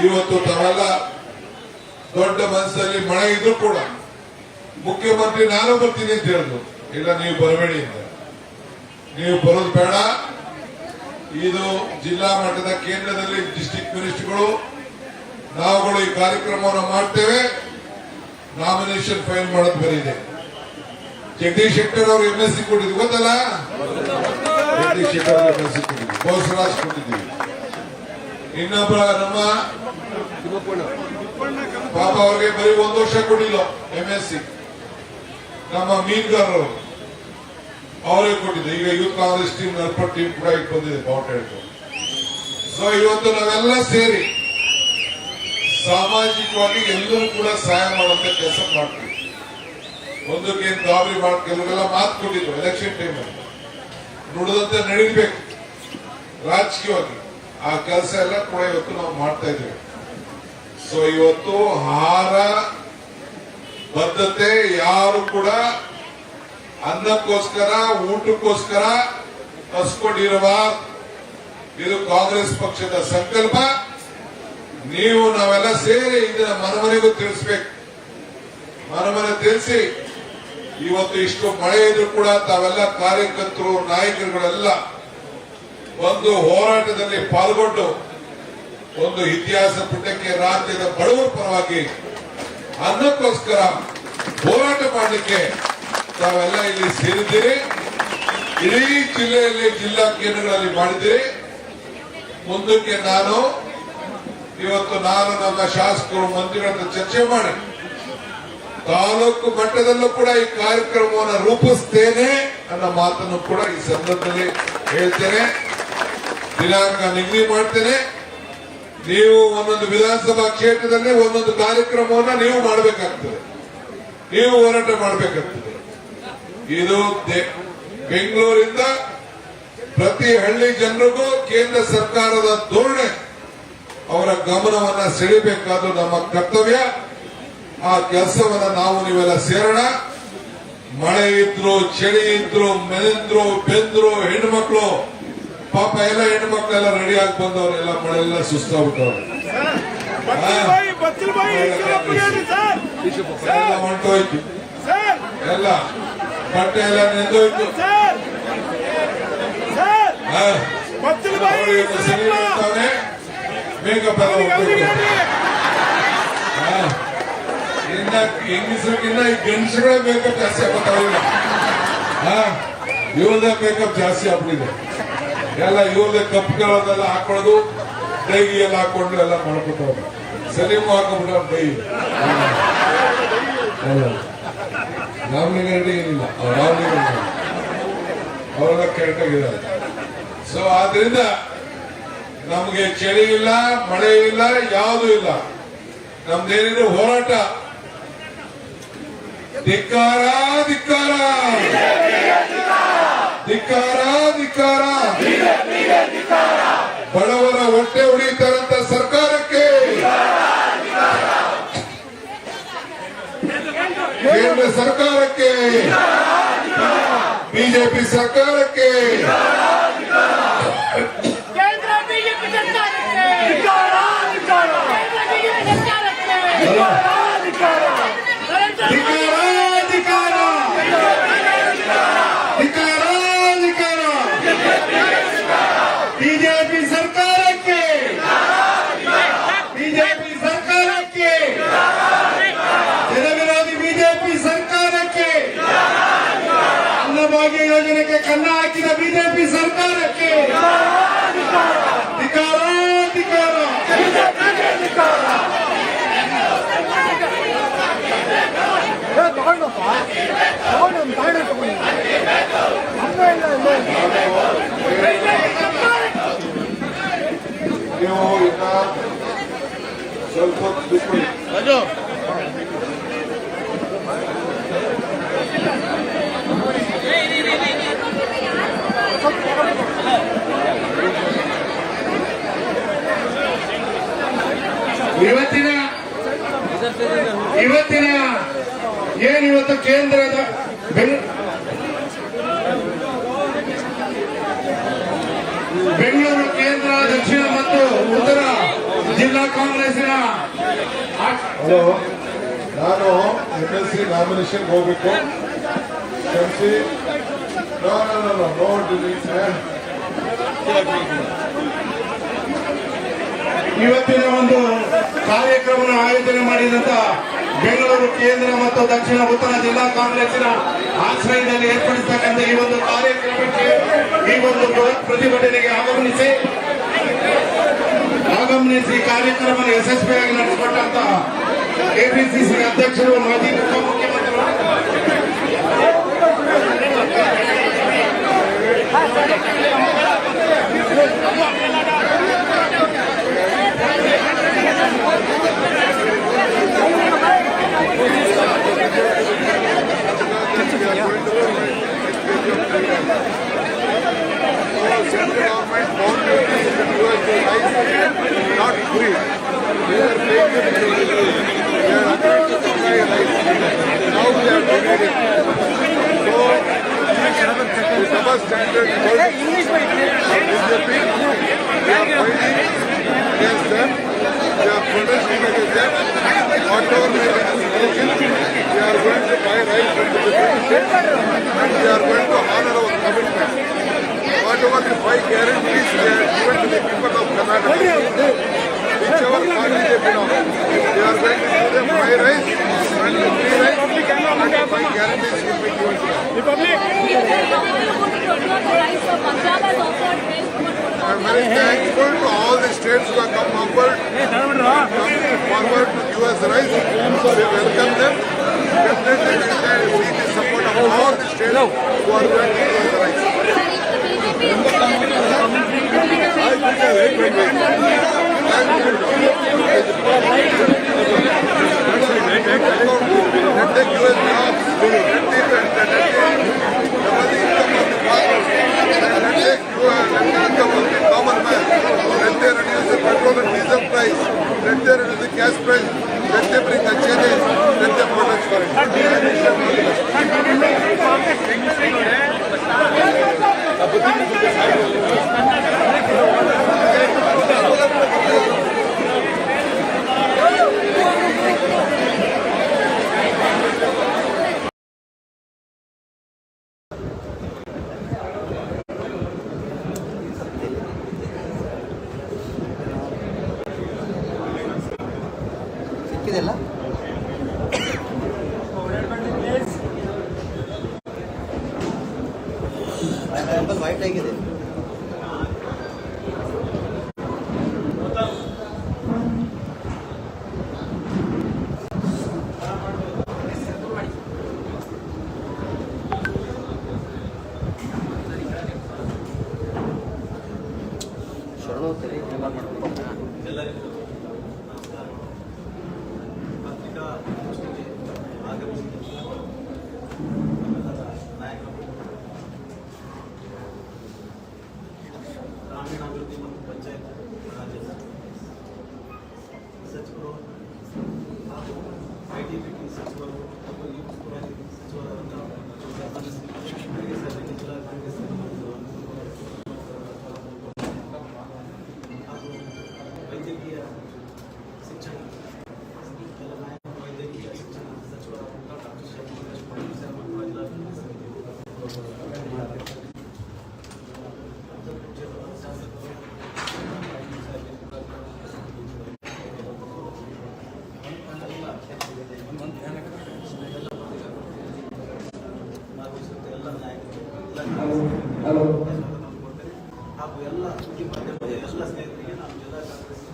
ಇವತ್ತು ತಾವೆಲ್ಲ ದೊಡ್ಡ ಮನಸ್ಸಲ್ಲಿ ಮಳೆ ಇದ್ರು ಕೂಡ ಮುಖ್ಯಮಂತ್ರಿ ನಾನು ಬರ್ತೀನಿ ಅಂತ ಹೇಳಿದ್ರು. ಇಲ್ಲ, ನೀವು ಬರಬೇಡಿ ಅಂತ. ನೀವು ಬರೋದು ಬೇಡ. ಇದು ಜಿಲ್ಲಾ ಮಟ್ಟದ ಕೇಂದ್ರದಲ್ಲಿ ಡಿಸ್ಟ್ರಿಕ್ಟ್ ಮಿನಿಸ್ಟರ್ಗಳು ನಾವುಗಳು ಈ ಕಾರ್ಯಕ್ರಮವನ್ನು ಮಾಡ್ತೇವೆ. ನಾಮಿನೇಷನ್ ಫೈಲ್ ಮಾಡೋದು ಬರೀದೆ. ಜಗದೀಶ್ ಶೆಟ್ಟರ್ ಅವರು MSc ಕೊಟ್ಟಿದ್ವಿ, ಗೊತ್ತಲ್ಲ? ಜಗದೀಶ್ ಶೆಟ್ಟರ್ ಅವರು MSc ಕೊಟ್ಟಿದ್ವಿ, ಬೋಸರಾಜ್ ಕೊಟ್ಟಿದ್ದೀವಿ. ಇನ್ನೊಬ್ಬ ನಮ್ಮ ಪಾಪ ಅವ್ರಿಗೆ ಬರೀ 1 ವರ್ಷ ಕೊಟ್ಟಿಲ್ಲ MSc. ನಮ್ಮ ಮೀನ್ಗಾರರು ಅವರೇ ಕೊಟ್ಟಿದ್ದೆ. ಈಗ ಯೂತ್ ಕಾಂಗ್ರೆಸ್ ಟೀಮ್ ನರ್ಪಟ್ ಟೀಮ್ ಕೂಡ ಈಗ ಬಂದಿದೆ ಬಾವುಟ. ಸೊ ಇವತ್ತು ನಾವೆಲ್ಲ ಸೇರಿ ಸಾಮಾಜಿಕವಾಗಿ ಎಲ್ಲರೂ ಕೂಡ ಸಹಾಯ ಮಾಡುವಂತ ಕೆಲಸ ಮಾಡ್ತೀವಿ. ಒಂದಕ್ಕೆ ಗಾಬರಿ ಮಾಡಿ ಕೆಲವರೆಲ್ಲ ಮಾತು ಕೊಟ್ಟಿದ್ರು ಎಲೆಕ್ಷನ್ ಟೈಮಲ್ಲಿ, ನುಡಿದಂತೆ ನಡೀಬೇಕು ರಾಜಕೀಯವಾಗಿ. ಆ ಕೆಲಸ ಎಲ್ಲ ಕೂಡ ಇವತ್ತು ನಾವು ಮಾಡ್ತಾ ಇದ್ದೇವೆ. ಸೊ ಇವತ್ತು ಆಹಾರ ಬದ್ಧತೆ ಯಾರು ಕೂಡ ಅನ್ನಕ್ಕೋಸ್ಕರ ಊಟಕ್ಕೋಸ್ಕರ ಹಸ್ಕೊಂಡಿರುವ ಇದು ಕಾಂಗ್ರೆಸ್ ಪಕ್ಷದ ಸಂಕಲ್ಪ. ನೀವು ನಾವೆಲ್ಲ ಸೇರಿ ಇದನ್ನ ಮನಮನೆಗೂ ತಿಳಿಸ್ಬೇಕು. ಮನಮನೆ ತಿಳಿಸಿ ಇವತ್ತು ಇಷ್ಟು ಮಳೆ ಇದ್ರು ಕೂಡ ತಾವೆಲ್ಲ ಕಾರ್ಯಕರ್ತರು ನಾಯಕರುಗಳೆಲ್ಲ ಒಂದು ಹೋರಾಟದಲ್ಲಿ ಪಾಲ್ಗೊಂಡು ಒಂದು ಇತಿಹಾಸ ಪುಟಕ್ಕೆ ರಾಜ್ಯದ ಬಡವರ ಪರವಾಗಿ ಅನ್ನಕ್ಕೋಸ್ಕರ ಹೋರಾಟ ಮಾಡಲಿಕ್ಕೆ ತಾವೆಲ್ಲ ಇಲ್ಲಿ ಸೇರಿದ್ದೀರಿ. ಇಡೀ ಜಿಲ್ಲೆಯಲ್ಲಿ ಜಿಲ್ಲಾ ಕೇಂದ್ರಗಳಲ್ಲಿ ಮಾಡಿದ್ದೀರಿ. ಮುಂದಕ್ಕೆ ಇವತ್ತು ನಾನು ನಮ್ಮ ಶಾಸಕರು ಮಂತ್ರಿಗಳ ಹತ್ರ ಚರ್ಚೆ ಮಾಡಿ ತಾಲೂಕು ಮಟ್ಟದಲ್ಲೂ ಕೂಡ ಈ ಕಾರ್ಯಕ್ರಮವನ್ನು ರೂಪಿಸ್ತೇನೆ ಅನ್ನೋ ಮಾತನ್ನು ಕೂಡ ಈ ಸಂದರ್ಭದಲ್ಲಿ ಹೇಳ್ತೇನೆ. ದಿನಾಂಕ ನಿಗದಿ ಮಾಡ್ತೇನೆ. ನೀವು ಒಂದೊಂದು ವಿಧಾನಸಭಾ ಕ್ಷೇತ್ರದಲ್ಲಿ ಒಂದೊಂದು ಕಾರ್ಯಕ್ರಮವನ್ನ ನೀವು ಮಾಡಬೇಕಾಗ್ತದೆ, ನೀವು ಹೋರಾಟ ಮಾಡಬೇಕಾಗ್ತದೆ. ಇದು ಬೆಂಗಳೂರಿಂದ ಪ್ರತಿ ಹಳ್ಳಿ ಜನರಿಗೂ ಕೇಂದ್ರ ಸರ್ಕಾರದ ಧೋರಣೆ ಅವರ ಗಮನವನ್ನ ಸೆಳೆಯಬೇಕಾದ್ದು ನಮ್ಮ ಕರ್ತವ್ಯ. ಆ ಕೆಲಸವನ್ನ ನಾವು ನೀವೆಲ್ಲ ಸೇರೋಣ. ಮಳೆ ಇದ್ರು, ಚಳಿ ಇದ್ರು, ಮೆನೆದ್ರು, ಬೆಂದ್ರು, ಹೆಣ್ಣುಮಕ್ಳು ಪಾಪ ಎಲ್ಲ ಹೆಣ್ಣುಮಕ್ಳೆಲ್ಲ ರೆಡಿ ಆಗಿ ಬಂದವರೆಲ್ಲ ಮಳೆಲ್ಲ ಸುಸ್ತಾಗ್ಬಿಟ್ಟವ್ರೆ. ಎಲ್ಲ ಹೊಂಟೋಯ್ತು, ಎಲ್ಲ ಬಟ್ಟೆ ಎಲ್ಲ ನೆಂದೋಯ್ತು. ಮೇಕಪ್ ಎಲ್ಲ ಇನ್ನ ಹೆಂಗಸರಿಗಿನ್ನ ಈ ಗಂಡಸಗಳೇ ಮೇಕಪ್ ಜಾಸ್ತಿ ಆಗ್ಬಿಟ್ಟಾವಿಲ್ಲ. ಇವ್ರದೇ ಮೇಕಪ್ ಜಾಸ್ತಿ ಆಗ್ಬಿಟ್ಟಿದೆ. ಎಲ್ಲ ಇವ್ರದೇ ಕಪ್ಗಳನ್ನೆಲ್ಲ ಹಾಕೊಳ್ಳೋದು, ಡೈಗಿ ಎಲ್ಲ ಹಾಕೊಂಡು ಎಲ್ಲ ಮಾಡ್ಬಿಟ್ಟವ್ರು. ಸಲೀಮು ಹಾಕೊಂಡ್ಬಿಟ್ಟ ಡೈ. ರಾಮಲಿಂಗ ರೆಡ್ಡಿ ಏನಿಲ್ಲ, ರಾಮಲಿಂಗ ಅವರೆಲ್ಲ ಕೆಟ್ಟಾಗಿದ್ದಾರೆ. ಸೊ ಆದ್ರಿಂದ ನಮ್ಗೆ ಚಳಿ ಇಲ್ಲ, ಮಳೆ ಇಲ್ಲ, ಯಾವುದೂ ಇಲ್ಲ. ನಮ್ದೇನಿದೆ ಹೋರಾಟ. ಧಿಕ್ಕಾರ ಧಿಕ್ಕಾರ ಧಿಕ್ಕಾರ ಧಿಕ್ಕಾರ. ಬಡವರ ಹೊಟ್ಟೆ ಉಳಿತಾರಂತ ಸರ್ಕಾರಕ್ಕೆ, ಕೇಂದ್ರ ಸರ್ಕಾರಕ್ಕೆ, ಬಿಜೆಪಿ ಸರ್ಕಾರಕ್ಕೆ, ಬಿಜೆಪಿ ಸರ್ಕಾರ ಇವತ್ತಿನ ಏನಿವತ್ತು ಕೇಂದ್ರದ ಬೆಂಗಳೂರು ಕೇಂದ್ರ, ದಕ್ಷಿಣ ಮತ್ತು ಉತ್ತರ ಜಿಲ್ಲಾ ಕಾಂಗ್ರೆಸ್ಸಿನ ಹಲೋ, ನಾನು MLC ನಾಮಿನೇಷನ್ ಹೋಗ್ಬೇಕು. ಕ್ಷಮಿಸಿ. ಇವತ್ತಿನ ಒಂದು ಕಾರ್ಯಕ್ರಮ ಆಯೋಜನೆ ಮಾಡಿದಂತ ಬೆಂಗಳೂರು ಕೇಂದ್ರ ಮತ್ತು ದಕ್ಷಿಣ ಉತ್ತರ ಜಿಲ್ಲಾ ಕಾಂಗ್ರೆಸ್ಸಿನ ಆಶ್ರಯದಲ್ಲಿ ಏರ್ಪಡಿಸತಕ್ಕಂಥ ಈ ಒಂದು ಕಾರ್ಯಕ್ರಮಕ್ಕೆ, ಈ ಒಂದು ಬೃಹತ್ ಪ್ರತಿಭಟನೆಗೆ ಆಗಮನಿಸಿ ಕಾರ್ಯಕ್ರಮ ಯಶಸ್ವಿಯಾಗಿ ನಡೆಸಿಕೊಟ್ಟಂತ ಕೆಪಿಸಿಸಿ ಅಧ್ಯಕ್ಷರು, ಮಾಜಿ ಉಪಮುಖ್ಯಮಂತ್ರಿಗಳು, not free. They are paying them individually. They are agreed to supply rice. Now they are donating. So, the double standard BJP, they are fighting against them. They are protesting against them. Whatever may be the solution, they are going to buy rice from the British and they are going to honor our commitment. Whatever the 5 guarantees they are given to the people of Karnataka, whichever party they belong, they are going to give them 5 rice and 3 rice and 5 guarantees will be given to them. I am very thankful to all the states who have come forward to give us rice. So we welcome them. Definitely we will seek the support of all the states who are going to give us the rice. Let the US jobs, let the income of the common man, let they reduce the petrol and diesel price, let they reduce the gas price, let they bring the changes, let them protest for it. ಸಿಕ್ಕಿದೆಲ್ಲ wait ಆಗಿದೆ. ಎಲ್ಲರಿಗೂ ನಮಸ್ಕಾರ. ಪತ್ರಿಕಾ ಗೋಷ್ಠಿಗೆ ಆಗಮಿಸಿದ ನಾಯಕರು, ಗ್ರಾಮೀಣಾಭಿವೃದ್ಧಿ ಮತ್ತು ಪಂಚಾಯತ್ ರಾಜ್ಯ ಸಚಿವರು ಹಾಗೂ ITBT ಸಚಿವರು ಹಾಗೂ ಯೂತ್ ಸಚಿವರಾದ ಜಿಲ್ಲಾ ಕಾಂಗ್ರೆಸ್ ಹಾಗೂ ವೈದ್ಯಕೀಯ ಶಿಕ್ಷಣ ಎಲ್ಲ ನಾಯಕರು, ವೈದ್ಯಕೀಯ ಶಿಕ್ಷಣ ಸಚಿವರಾದ ಡಾಕ್ಟರ್ ಶಿವಕುಮಾರ್ ಶಾಸಕರು, ಎಲ್ಲ ನಾಯಕರು, ಹಾಗೂ ಎಲ್ಲ ಸುದ್ದಿ ಮಾಧ್ಯಮದ ಎಲ್ಲ ಸ್ನೇಹಿತರಿಗೆ ನಾವು ಜಿಲ್ಲಾ ಕಾಂಗ್ರೆಸ್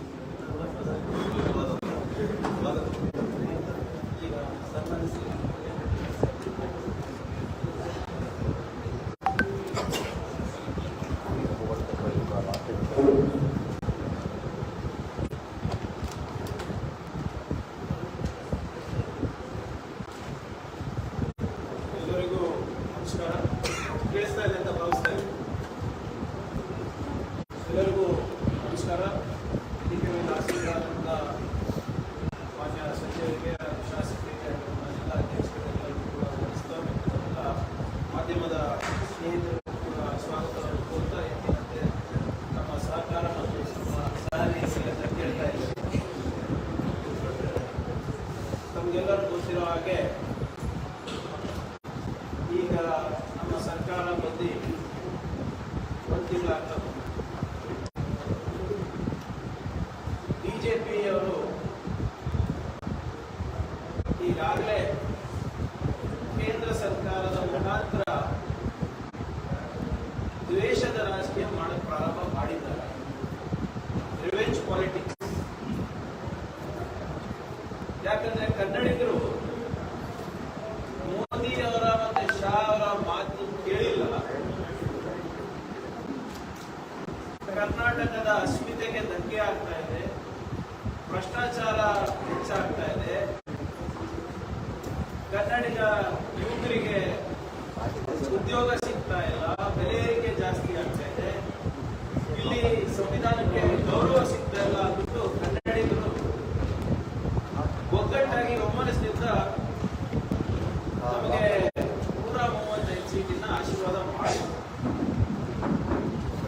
ಸ್ವಾಗತ. ಈಗ ಸನ್ಮಾನಿಸಿ ಎಲ್ಲರಿಗೂ ನಮಸ್ಕಾರ. ಕೇಳಿಸ್ತಾ ಇದೆ ಅಂತ ಭಾವಿಸ್ತಾ ಇದ್ದೀನಿ. ಎಲ್ಲರಿಗೂ ನಮಸ್ಕಾರ. DKV ತಹಸೀಲ್ದಾರರಿಂದ ಮಾನ್ಯ ಸಚಿವರಿಗೆ, ಶಾಸಕ ಆಗ್ತದೆ. ಬಿಜೆಪಿಯವರು ಈಗಾಗಲೇ ಕೇಂದ್ರ ಸರ್ಕಾರದ ಮುಖಾಂತರ ದ್ವೇಷದ ರಾಜಕೀಯ ಮಾಡಲು ಪ್ರಾರಂಭ ಮಾಡಿದ್ದಾರೆ. Revenge politics. ಯಾಕಂದ್ರೆ ಕನ್ನಡಿಗರು ಮೋದಿ ಅವರ ಮತ್ತೆ ಶಾ ಅವರ ಮಾತು ಕೇಳಿಲ್ಲ. ಕರ್ನಾಟಕದ ಅಸ್ಮಿತೆಗೆ ಧಕ್ಕೆ ಆಗ್ತಾ ಇದೆ, ಭ್ರಷ್ಟಾಚಾರ ಹೆಚ್ಚಾಗ್ತಾ ಇದೆ, ಕನ್ನಡಿಗ ಯುವಕರಿಗೆ ಉದ್ಯೋಗ ಸಿಗ್ತಾ ಇಲ್ಲ, ಬೆಲೆ ಏರಿಕೆ ಜಾಸ್ತಿ ಆಗ್ತಾ ಇದೆ, ಇಲ್ಲಿ ಸಂವಿಧಾನಕ್ಕೆ ಗೌರವ ಸಿಗ್ತಾ ಇಲ್ಲ ಅಂದ್ಬಿಟ್ಟು ಕನ್ನಡಿಗರು ಒಗ್ಗಟ್ಟಾಗಿ ಒಮ್ಮನಸ್ಸಿನಿಂದ ನಮಗೆ 135 ಸೀಟಿನ ಆಶೀರ್ವಾದ ಮಾಡಿ,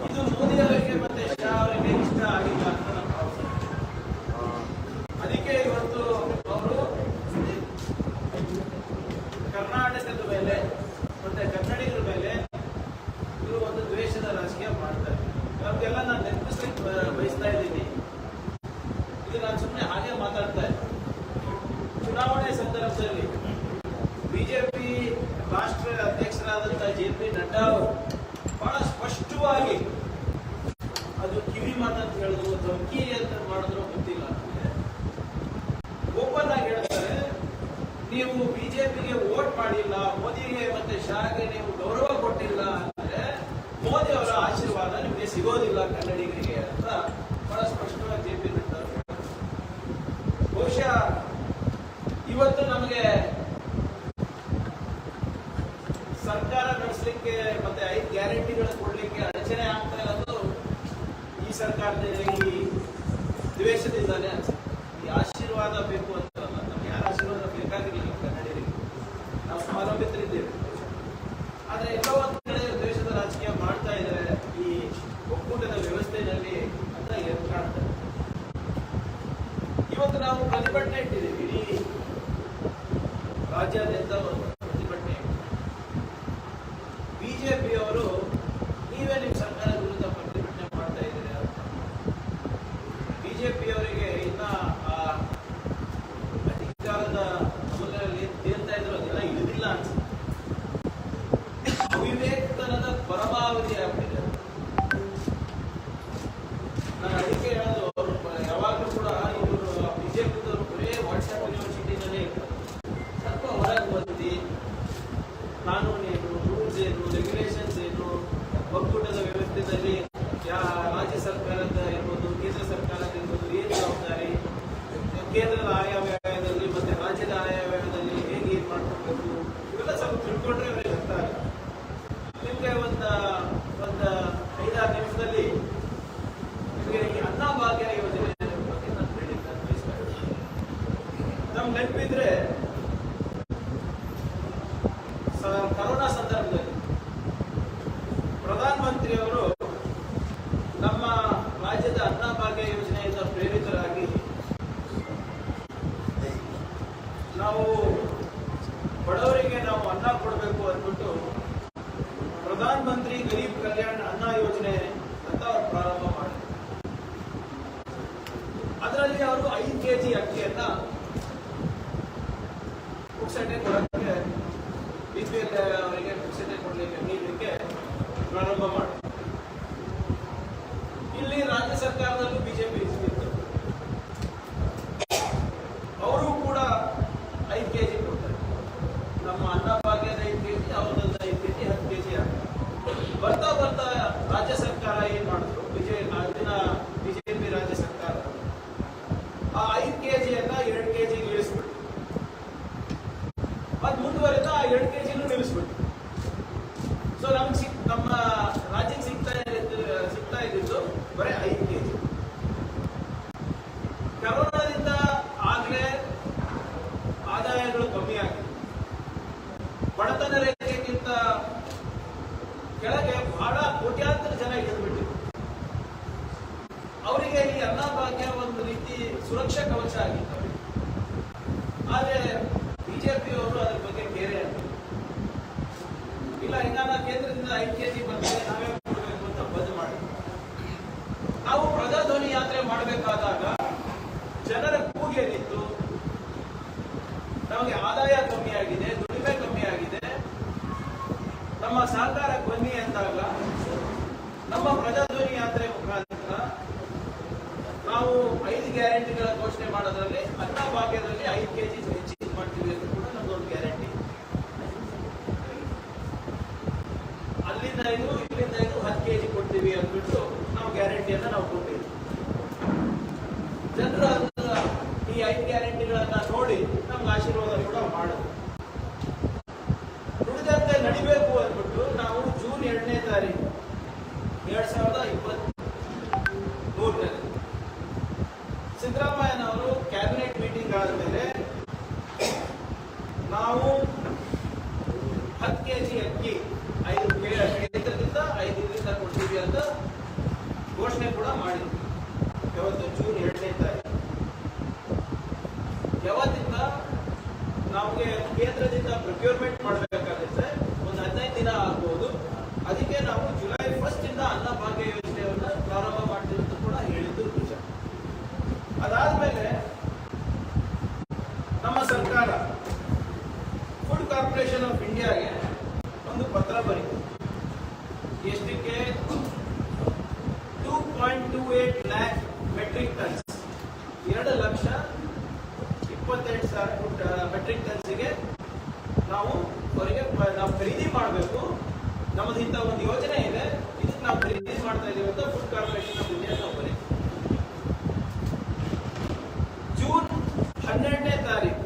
ಇದು ಮೋದಿ ಅವರಿಗೆ ಮತ್ತೆ ಶಾ ಅವರಿಗೆ ಇಷ್ಟ ಆಗಿಲ್ಲ ಅಂತ ನಮ್ಮ ಭಾವನೆ. ಅದಕ್ಕೆ ಇವತ್ತು ಅವರು ಕರ್ನಾಟಕದ ಮೇಲೆ ಮತ್ತೆ ಕನ್ನಡಿಗರ ಮೇಲೆ ಇವರು ಒಂದು ದ್ವೇಷದ ರಾಜಕೀಯ ಮಾಡ್ತಾರೆ. ಅವ್ರಿಗೆಲ್ಲ ನಾನು ನೆನಪಿಸ್ಲಿಕ್ಕೆ ಬಯಸ್ತಾ ಇದ್ದೀನಿ. ಇದು ನಾನು ಸುಮ್ಮನೆ ಹಾಗೆ ಮಾತಾಡ್ತಾ ಇದ್ದೆ. ಚುನಾವಣೆ ಸಂದರ್ಭದಲ್ಲಿ ಬಿಜೆಪಿ ರಾಷ್ಟ್ರೀಯ ಅಧ್ಯಕ್ಷರಾದಂತಹ JP ನಡ್ಡಾ ಅವರು ಬಹಳ ಸ್ಪಷ್ಟವಾಗಿ ಅದು ಕಿವಿ ಮಾತಂತ ಹೇಳಿದ್ರು, ಧಮಕಿ ಅಂತ ಮಾಡಿದ್ರು ಗೊತ್ತಿಲ್ಲ, ಓಪನ್ ಆಗಿ ಹೇಳ್ತಾರೆ, ನೀವು ಬಿಜೆಪಿಗೆ ವೋಟ್ ಮಾಡಿಲ್ಲ, ಮೋದಿಗೆ ಮತ್ತೆ ಶಾಗೆ ನೀವು ಗೌರವ ಕೊಟ್ಟಿಲ್ಲ ಅಂದ್ರೆ ಮೋದಿ ಅವರ ಆಶೀರ್ವಾದ ನಿಮಗೆ ಸಿಗೋದಿಲ್ಲ ಕನ್ನಡಿಗರಿಗೆ ಅಂತ ಬಹಳ ಸ್ಪಷ್ಟವಾಗಿ JP ನಡ್ಡಾ ಅವರು. ಬಹುಶಃ ಇವತ್ತು ನಮಗೆ ಸರ್ಕಾರ ನಡೆಸಲಿಕ್ಕೆ ಮತ್ತೆ 5 ಗ್ಯಾರಂಟಿಗಳು ಕೊಡ್ಲಿಕ್ಕೆ ಅಡಚಣೆ ಆಗ್ತಾ ಇರೋದು ಈ ಸರ್ಕಾರದ ಈ ದ್ವೇಷದಿಂದಾನೇ ಅನ್ಸುತ್ತೆ. ಈ ಆಶೀರ್ವಾದ ಬೇಕು ಅಂತಲ್ಲ, ನಮ್ಗೆ ಯಾರ ಆಶೀರ್ವಾದ ಬೇಕಾಗಿರಲಿಲ್ಲ ಕನ್ನಡಿಗರಿಗೆ, ನಾವು ಸ್ವಾವಲಂಬಿತರಿದ್ದೇವೆ. ಆದ್ರೆ ಎಲ್ಲೋ ಒಂದು ಕಡೆ ದ್ವೇಷದ ರಾಜಕೀಯ ಮಾಡ್ತಾ ಇದ್ದಾರೆ ಈ ಒಕ್ಕೂಟದ ವ್ಯವಸ್ಥೆಯಲ್ಲಿ ಅಂತ ಎದ್ದು ಕಾಣ್ತಾರೆ. ಇವತ್ತು ನಾವು ಪ್ರತಿಭಟನೆ ಇಟ್ಟಿದ್ದೀವಿ, ಇಡೀ ರಾಜ್ಯಾದ್ಯಂತ ಒಂದು ಪ್ರತಿಭಟನೆ. ಬಿಜೆಪಿಯವರು ನೀವೇ ನಿಮ್ಮ ಸರ್ಕಾರದ ವಿರುದ್ಧ ಪ್ರತಿಭಟನೆ ಮಾಡ್ತಾ ಇದ್ದೀರಿ ಅಂತ. ಬಿಜೆಪಿಯವರಿಗೆ ಇನ್ನ ಅಧಿಕಾರದ ಅಮಲಲ್ಲಿ ತೇಲ್ತಾ ಇದ್ರು ಅದೆಲ್ಲ ಇಳಿದಿಲ್ಲ ಅನ್ಸುತ್ತೆ. ಅವಿವೇಕತನದ ಪರಮಾವಧಿ ಆಗ್ಬಿಟ್ಟಿದೆ. ನಾನು ಅದಕ್ಕೆ ಹೇಳೋದು, ಯಾವಾಗಲೂ ಕೂಡ ಇವರು ಬಿಜೆಪಿದವರು ಬರೇ ವಾಟ್ಸ್ಆಪ್ ಯೂನಿವರ್ಸಿಟಿನಲ್ಲೇ ಇರ್ತಾರೆ. ಸ್ವಲ್ಪ ಹೊರಗೆ ಬಂದು ಕಾನೂನು ಏನು, ರೂಲ್ಸ್ ಏನು, ರೆಗ್ಯುಲೇಷನ್ಸ್ ಏನು, ಒಕ್ಕೂಟದ ವ್ಯವಸ್ಥೆಯಲ್ಲಿ ರಾಜ್ಯ ಸರ್ಕಾರದ ಇರ್ಬೋದು, ಕೇಂದ್ರ ಸರ್ಕಾರದ ಇರ್ಬೋದು, ಏನು ಜವಾಬ್ದಾರಿ, ಕೇಂದ್ರದ ಆಯವ್ಯಯದಲ್ಲಿ ಮತ್ತೆ ರಾಜ್ಯದ ಆಯವ್ಯಯದಲ್ಲಿ ಹೇಗೆ ಏನ್ ಮಾಡ್ಕೊಳ್ಬೇಕು, ಇವೆಲ್ಲ ಸ್ವಲ್ಪ ತಿಳ್ಕೊಂಡ್ರೆ ಅವರಿಗೆ ಅರ್ಥ ಆಗುತ್ತೆ. ನಿಮಗೆ ಒಂದು 5-6 ನಿಮಿಷದಲ್ಲಿ ನಿಮಗೆ ಈ ಅನ್ನಭಾಗ್ಯ ಯೋಜನೆ ಬಗ್ಗೆ ನಾನು ಹೇಳಿದ್ದೆ ಬಯಸ್ತಾ ಇದ್ದೀನಿ. ನಮ್ಗೆ ನೆನಪಿದ್ರೆ ಕರೋನಾ ಸಂದರ್ಭದಲ್ಲಿ ಪ್ರಧಾನಮಂತ್ರಿಯವರು ನಮ್ಮ ರಾಜ್ಯದ ಅನ್ನಭಾಗ್ಯ ಯೋಜನೆಯಿಂದ ಪ್ರೇರಿತರಾಗಿ ನಾವು ಬಡವರಿಗೆ ನಾವು ಅನ್ನ ಕೊಡಬೇಕು ಅಂದ್ಬಿಟ್ಟು ಪ್ರಧಾನ ಮಂತ್ರಿ ಗರೀಬ್ ಕಲ್ಯಾಣ ಅನ್ನ ಯೋಜನೆ ಅಂತ ಅವರು ಪ್ರಾರಂಭ ಮಾಡಿದ್ರು. ಅದರಲ್ಲಿ ಅವರು 5 kg ಅಕ್ಕಿಯನ್ನ ಪುಕ್ಸಟೆ ಕೊಡಕ್ಕೆ, BPL ಅವರಿಗೆ ಪುಕ್ಸಟೆ ಕೊಡ್ಲಿಕ್ಕೆ ನೀಡಲಿಕ್ಕೆ ಪ್ರಾರಂಭ ಮಾಡಿದ್ರು. ಇಲ್ಲಿ ರಾಜ್ಯ ಸರ್ಕಾರದಲ್ಲೂ ಬಿಜೆಪಿ ಇತ್ತು, ಅವರು ಕೂಡ 5 kg ಕೊಡ್ತಾರೆ. ನಮ್ಮ ಅನ್ನಭಾಗ್ಯದ 5 kg, ಅವ್ರದ್ದು 5 kg, 10 kg ಆಗ್ತದೆ. ಬರ್ತಾ ಬರ್ತಾ ರಾಜ್ಯ ಸರ್ಕಾರ ಏನ್ ಮಾಡಿದ್ರು, ಬಿಜೆಪಿ ರಾಜ್ಯ ಸರ್ಕಾರ ಆ 5 kgಯನ್ನ 2 kg ಇಳಿಸ್ಬಿಟ್ಟು, ಅದು ಮುಂದುವರೆದ 2 kg ನಿಲ್ಲಿಸ್ಬಿಟ್ಟು. ಸೊ ನಮ್ಮ ರಾಜ್ಯಕ್ಕೆ ಸಿಗ್ತಾ ಇದ್ದಿದ್ದು ಬರೀ 5 kg. ಕರೋನಾದಿಂದ ಆಗ್ಲೇ ಆದಾಯಗಳು ಕಮ್ಮಿ ಆಗಿದೆ. ಬಡತನ ರೇಖೆಗಿಂತ ಕೆಳಗೆ ಬಹಳ ಕೋಟ್ಯಾಂತರ ಜನ ಇಳಿದ್ಬಿಟ್ಟಿದ್ರು. ಅವರಿಗೆ ಈ ಅನ್ನಭಾಗ್ಯ ಒಂದು ರೀತಿ ಸುರಕ್ಷಾ ಕವಚ ಆಗಿತ್ತು. ಆದ್ರೆ ಬಿಜೆಪಿಯವರು ಅದ್ರ ಬಗ್ಗೆ ಕೇರೆ ಇಲ್ಲ, ಈಗ ಕೇಂದ್ರದಿಂದ 5 kg ಬರ್ತದೆ, ನಾವೇ ಕೊಡಬೇಕು ಅಂತ ಬಂದ್ ಮಾಡಿದ್ರು. ಮಾಡಬೇಕಾದಾಗ ಜನರ ಕೂಗೇನಿತ್ತು, ನಮಗೆ ಆದಾಯ ಕಮ್ಮಿ ಆಗಿದೆ, ದುಡಿಮೆ ಕಮ್ಮಿ ಆಗಿದೆ, ನಮ್ಮ ಸಹಕಾರಕ್ಕೆ ಬನ್ನಿ ಅಂದಾಗ ನಮ್ಮ ಪ್ರಜಾಧ್ವನಿ ಯಾತ್ರೆ ಮುಖಾಂತರ ನಾವು 5 ಗ್ಯಾರಂಟಿಗಳ ಘೋಷಣೆ ಮಾಡೋದ್ರಲ್ಲಿ ಅನ್ನಭಾಗ್ಯದಲ್ಲಿ 5 kg ಹೆಚ್ಚಿಗೆ ಮಾಡ್ತೀವಿ ಅಂತ ಕೂಡ ನಮ್ದೊಂದು ಗ್ಯಾರಂಟಿ. ಅಲ್ಲಿಂದ 5 ಇಲ್ಲಿಂದ 5 10 kg ಕೊಡ್ತೀವಿ ಅಂದ್ಬಿಟ್ಟು ನಾವು ಗ್ಯಾರಂಟಿಯನ್ನ ನಾವು ಕೊಟ್ಟಿದ್ದೀವಿ. ಜನರು ಈ 5 ಗ್ಯಾರಂಟಿಗಳನ್ನ ನೋಡಿ ನಮ್ಗೆ ಆಶೀರ್ವಾದ ಕೂಡ ಮಾಡೋದು. ನುಡಿದಂತೆ ನಡಿಬೇಕು ಅಂದ್ಬಿಟ್ಟು ನಾವು ಜೂನ್ 2ನೇ ತಾರೀಕು 2023 ಸಿದ್ದರಾಮಯ್ಯನವರು ಕ್ಯಾಬಿನೆಟ್ ಮೀಟಿಂಗ್ ಆದಮೇಲೆ ನಾವು 10 kg ಅಕ್ಕಿ 5 ಕೇಂದ್ರದಿಂದ 5 ಇದರಿಂದ ಕೊಡ್ತೀವಿ ಅಂತ ಘೋಷಣೆ ಕೂಡ ಮಾಡಿದ್ವಿ. ಯಾವತ್ತು ಜೂನ್ 2ನೇ ತಾರೀಕು. ಯಾವತ್ತಿಂದ ನಮಗೆ ಕೇಂದ್ರದಿಂದ ಪ್ರೊಕ್ಯೂರ್ಮೆಂಟ್ ಮಾಡಬೇಕಾಗುತ್ತೆ, ಒಂದು 15 ದಿನ ಆಗ್ಬೋದು. ಅದಕ್ಕೆ ನಾವು ಜುಲೈ 1 ಇಂದ ಅನ್ನಭಾಗ್ಯ ಯೋಜನೆಯನ್ನ ಪ್ರಾರಂಭ ಮಾಡ್ತೀವಿ ಅಂತ ಕೂಡ ಹೇಳಿದ್ದು ನಿಜ. ಅದಾದ್ಮೇಲೆ ನಮ್ಮ ಸರ್ಕಾರ ಫುಡ್ ಕಾರ್ಪೊರೇಷನ್ ಆಫ್ ಇಂಡಿಯಾಗೆ ಒಂದು ಪತ್ರ ಬರೀತು. ಎಷ್ಟಕ್ಕೆ? 2.28 lakh ಮೆಟ್ರಿಕ್ ಟನ್ಸ್, 2,22,000 ಮೆಟ್ರಿಕ್ ಟನ್ಸ್ಗೆ ನಾವು ಅವರಿಗೆ ನಾವು ಖರೀದಿ ಮಾಡಬೇಕು. ನಮ್ಮದಿಂತ ಒಂದು ಯೋಜನೆ ಇದೆ, ಇದಕ್ಕೆ ನಾವು ಖರೀದಿ ಮಾಡ್ತಾ ಇದ್ದೀವಿ ಅಂತ ಫುಡ್ ಕಾರ್ಪೊರೇಷನ್ ಆಫ್ ಇಂಡಿಯಾ ನಾವು ಬರೀತೀವಿ. ಜೂನ್ 12ನೇ ತಾರೀಕು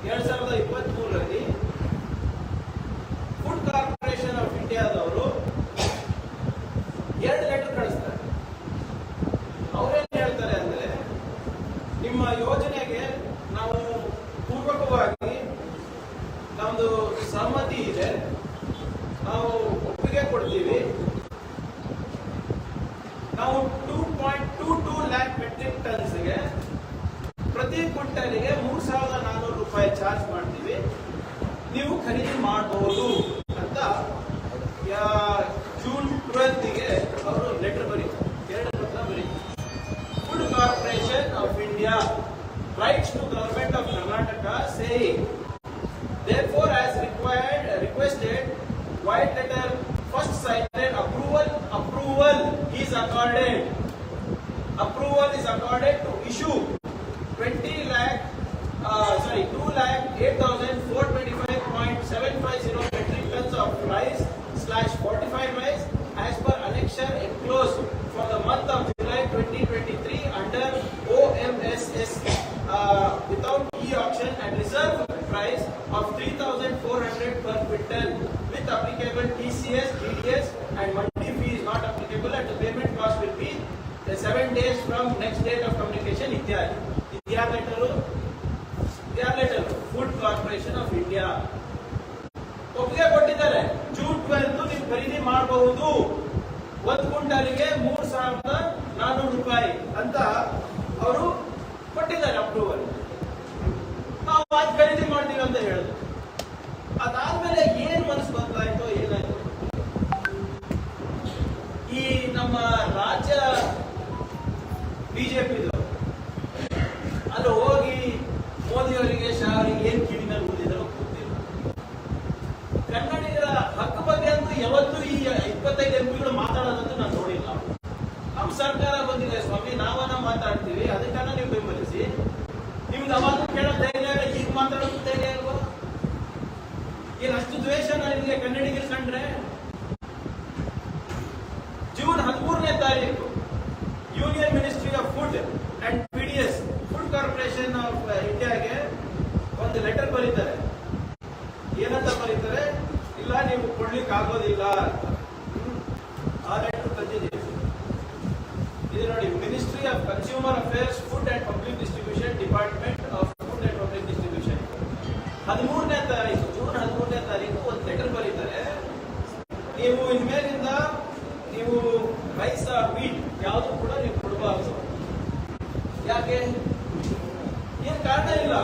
2023ರಲ್ಲಿ ಫುಡ್ ಕಾರ್ಪೊರೇಷನ್ ಆಫ್ ಇಂಡಿಯಾದವರು 2 ಲೆಟರ್ ಕಳಿಸ್ತಾರೆ. ಅವರೇನ್ ಹೇಳ್ತಾರೆ ಅಂದ್ರೆ, ನಿಮ್ಮ ಯೋಜನೆಗೆ ನಾವು ಪೂರ್ವಕವಾಗಿ ನಮ್ದು ಸಹಮತಿ ಇದೆ, ನಾವು ಒಪ್ಪಿಗೆ ಕೊಡ್ತೀವಿ. ನಾವು 2.22 ಲ್ಯಾಕ್ ಮೆಟ್ರಿಕ್ ಟನ್ಸ್ಗೆ ಪ್ರತಿ ಕ್ವಿಂಟಲ್ಗೆ 3,400 ರೂಪಾಯಿ ಚಾರ್ಜ್ ಮಾಡ್ತೀವಿ, ನೀವು ಖರೀದಿ ಮಾಡಬಹುದು ಅಂತ ಜೂನ್ 12ಗೆ ಅವರು ಲೆಟರ್ ಬರೀತಾರೆ, 2 ಪತ್ರ ಬರೀತಾರೆ. Food corporation of India writes to government of Karnataka saying, therefore as requested, white letter first cited approval is accorded to issue 2,08,425.750 metric tons of rice/fortified rice as per annexure enclosed for the month of July 2023 under OMSS without e-auction at reserve price of 3,400 per quintal with applicable TCS, TDS and mandi fee is not applicable, and the payment cost will be 7 days from next date of communication. ಇತ್ಯಾದಿ letter food corporation of India ಒಪ್ಪಿಗೆ ಕೊಟ್ಟಿದ್ದಾರೆ. June 12 ನೀವು ಖರೀದಿ ಮಾಡಬಹುದು, 1 ಕ್ವಿಂಟಲ್ಗೆ 3,400 ರೂಪಾಯಿ ಅಂತ ಅವರು ಕೊಟ್ಟಿದ್ದಾರೆ ಅಪ್ರೂವಲ್. ನಾವು ಅದು ಖರೀದಿ ಮಾಡ್ತೀವಿ ಅಂತ ಹೇಳಿದ್ರು. ಅದಾದ್ಮೇಲೆ ಏನ್ ಮನಸ್ಸು ಬದಲಾಯ್ತೋ ಏನಾಯ್ತು, ಈ ನಮ್ಮ ರಾಜ್ಯ ಬಿಜೆಪಿ ಅಲ್ಲಿ ಹೋಗಿ ಮೋದಿಯವರಿಗೆ ಶಾ ಅವರಿಗೆ ಏನ್ ಕಿವಿ ಮೇಲೆ ಕೂತಿದ್ರು ಗೊತ್ತಿಲ್ಲ. ಕನ್ನಡಿಗರ ಹಕ್ಕು ಬಗ್ಗೆ ಅಂತೂ ಯಾವತ್ತೂ ಈ 25 ಎಂಪಿಗಳು ಮಾತಾಡೋದಂತೂ ನಾನು ನೋಡಿಲ್ಲ. ನಮ್ಮ ಸರ್ಕಾರ ಬಂದಿದೆ ಸ್ವಾಮಿ, ನಾವನ್ನ ಮಾತಾಡ್ತೀವಿ, ಅದಕ್ಕನ್ನ ನೀವು ಬೆಂಬಲಿಸಿ. ನಿಮ್ಗೆ ಅವಾಗ ಕೇಳೋ ಧೈರ್ಯ, ಈಗ ಮಾತಾಡೋದು ಧೈರ್ಯ ಅಲ್ವಾ? ಏನ್ ಅಷ್ಟು ದ್ವೇಷನ ನಿಮಗೆ ಕನ್ನಡಿಗರು ಕಂಡ್ರೆ? ಜೂನ್ 13ನೇ ತಾರೀಕು union ministry of food and PDS food corporation of ಇಂಡಿಯಾಗೆ ಒಂದು ಲೆಟರ್ ಬರೀತಾರೆ. ಏನಂತ ಬರೀತಾರೆ? ಇಲ್ಲ, ನೀವು ಕೊಡ್ಲಿಕ್ಕೆ ಆಗೋದಿಲ್ಲ ಅಂತ. ಆ ಲೆಟರ್ ತಂದಿದ್ದೀವಿ. ಇದು ನೋಡಿ, ministry of consumer affairs, food and public distribution, department of food and public distribution 13ನೇ ತಾರೀಕು, ಜೂನ್ 13ನೇ ತಾರೀಕು ಒಂದು ಲೆಟರ್ ಬರೀತಾರೆ. ನೀವು ಇನ್ಮೇಲಿಂದ ನೀವು ರೈಸ್ ವೀಟ್ ಯಾವುದು ಕೂಡ ನೀವು ಕೊಡಬಾರದು. ಯಾಕೆ? ಏನ್ ಕಾರಣ ಇಲ್ಲ.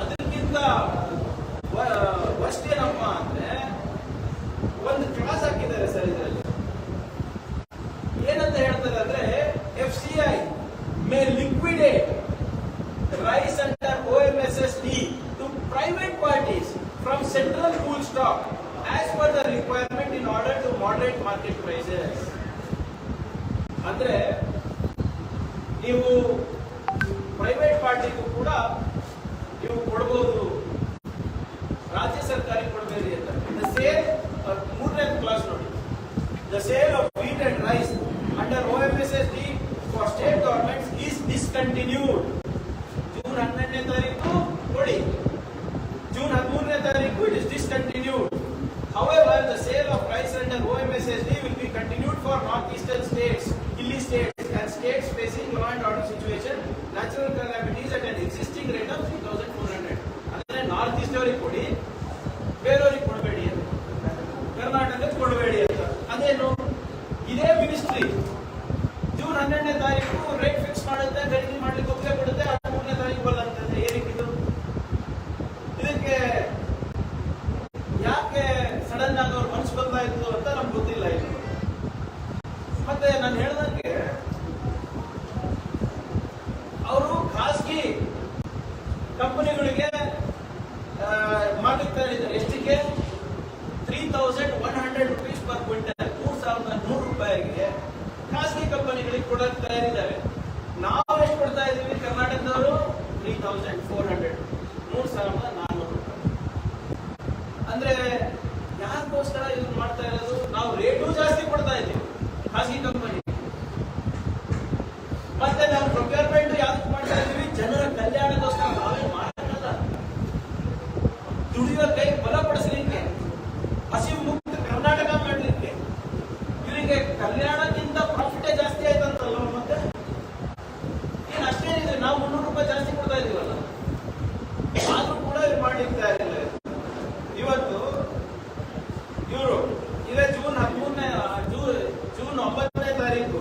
ಅದಕ್ಕಿಂತ ವರ್ಸ್ಟ್ ಏನಪ್ಪ ಅಂದ್ರೆ, ಒಂದು ಕ್ಲಾಸ್ ಹಾಕಿದ್ದಾರೆ ಸರ್ ಇದರಲ್ಲಿ. ಏನಂತ ಹೇಳ್ತಾರೆ ಅಂದ್ರೆ, FCI may liquidate rice under OMSSD to private parties from central pool stock as per the requirement in order to moderate market prices. ಅಂದ್ರೆ ನೀವು ಪ್ರೈವೇಟ್ ಪಾರ್ಟಿಗೂ ಕೂಡ ನೀವು ಕೊಡಬಹುದು, ರಾಜ್ಯ ಸರ್ಕಾರಕ್ಕೆ ಕೊಡಬೇಡಿ ಅಂತ. ದ ಸೇಲ್, ಮೂರನೇ ಕ್ಲಾಸ್ ನೋಡಿ, the sale of wheat and rice under OMSSD for state governments is discontinued. June 12ನೇ ತಾರೀಕು ಕೊಡಿ, ಜೂನ್ 13ನೇ ತಾರೀಕು it is discontinued. However, the sale of rice under OMSSD will be continued for northeastern states, hilly states and states facing law and order situation, natural calamities at an existing rate of 3,400. ಅಂದ್ರೆ north East ಅವರಿಗೆ ಕೊಡಿ, ಬೇರೆಯವರಿಗೆ ಕೊಡಬೇಡಿ ಅಂತ, ಕರ್ನಾಟಕಕ್ಕೆ ಕೊಡಬೇಡಿ ಅಂತ. ಅದೇನು, ಇದೇ ಮಿನಿಸ್ಟ್ರಿ ಜೂನ್ 12ನೇ ತಾರೀಕು ರೇಟ್ ಫಿಕ್ಸ್ ಮಾಡುತ್ತೆ, ಖರೀದಿ ಮಾಡ್ಲಿಕ್ಕೆ ಒಪ್ಪಿಗೆ ಕೊಡುತ್ತೆ, 13ನೇ ತಾರೀಕು ಬರ್ತಂತೆ. ಏನಕ್ಕಿದು? ಇದಕ್ಕೆ ಯಾಕೆ ಸಡನ್ ಆಗಿ ಅವ್ರ ಮನಸ್ಸು ಬದಲಾಯಿತು ಅಂತ ನಮ್ಗೆ ಗೊತ್ತಿಲ್ಲ. ಇದು ಮತ್ತೆ ನಾನು ಹೇಳ್ದಂಗೆ ಅವರು ಖಾಸಗಿ ಕಂಪನಿಗಳಿಗೆ ಮಾಡ್ಲಿಕ್ಕೆ ಇದ್ದಾರೆ. ಎಷ್ಟಿಗೆ? 3,100 rupees per quintal, 3,100 ರೂಪಾಯಿಗೆ ಖಾಸಗಿ ಕಂಪನಿಗಳಿಗೆ ಕೊಡಕ್ಕೆ ತಯಾರಿದ್ದಾರೆ. ನಾವು ಎಷ್ಟು ಕೊಡ್ತಾ ಇದ್ದೀವಿ ಕರ್ನಾಟಕದವರು? 3,400, 3,400 ರೂಪಾಯಿ. ಅಂದ್ರೆ ಯಾಕೋಸ್ಕರ ಇದನ್ನ ಮಾಡ್ತಾ ಇರೋದು? ನಾವು ರೇಟು ಜಾಸ್ತಿ ಕೊಡ್ತಾ ಇದ್ದೀವಿ ಖಾಸಗಿ ಕಂಪನಿ. ಮತ್ತೆ ನಾವು ಪ್ರೊಕ್ಯೂರ್ಮೆಂಟ್ ಯಾವ್ದು ಮಾಡ್ತಾ ಇದ್ದೀವಿ? ಜನರ ಕಲ್ಯಾಣಕ್ಕೋಸ್ಕರ. ನಾವೇ ಮಾಡಲ್ಲ, ದುಡಿಯುವ ಕೈ ಬಲಪಡಿಸಲಿಕ್ಕೆ, ಹಸಿವು ಮುಕ್ತ ಕರ್ನಾಟಕ ಮಾಡಲಿಕ್ಕೆ. ಇವರಿಗೆ ಕಲ್ಯಾಣಕ್ಕಿಂತ ಪ್ರಾಫಿಟೇ ಜಾಸ್ತಿ ಆಯ್ತಂತಲ್ಲ. ಮತ್ತೆ ಏನು ಅಷ್ಟೇನಿದೆ, ನಾವು 300 ರೂಪಾಯಿ ಜಾಸ್ತಿ ಕೊಡ್ತಾ ಇದೀವಲ್ಲ, ಆದ್ರೂ ಕೂಡ ಇವ್ರು ಮಾಡ್ಲಿಕ್ಕೆ ತಯಾರಿಲ್ಲ. ಇವತ್ತು ಇವರು ಇದೇ ಜೂನ್ 9ನೇ ತಾರೀಕು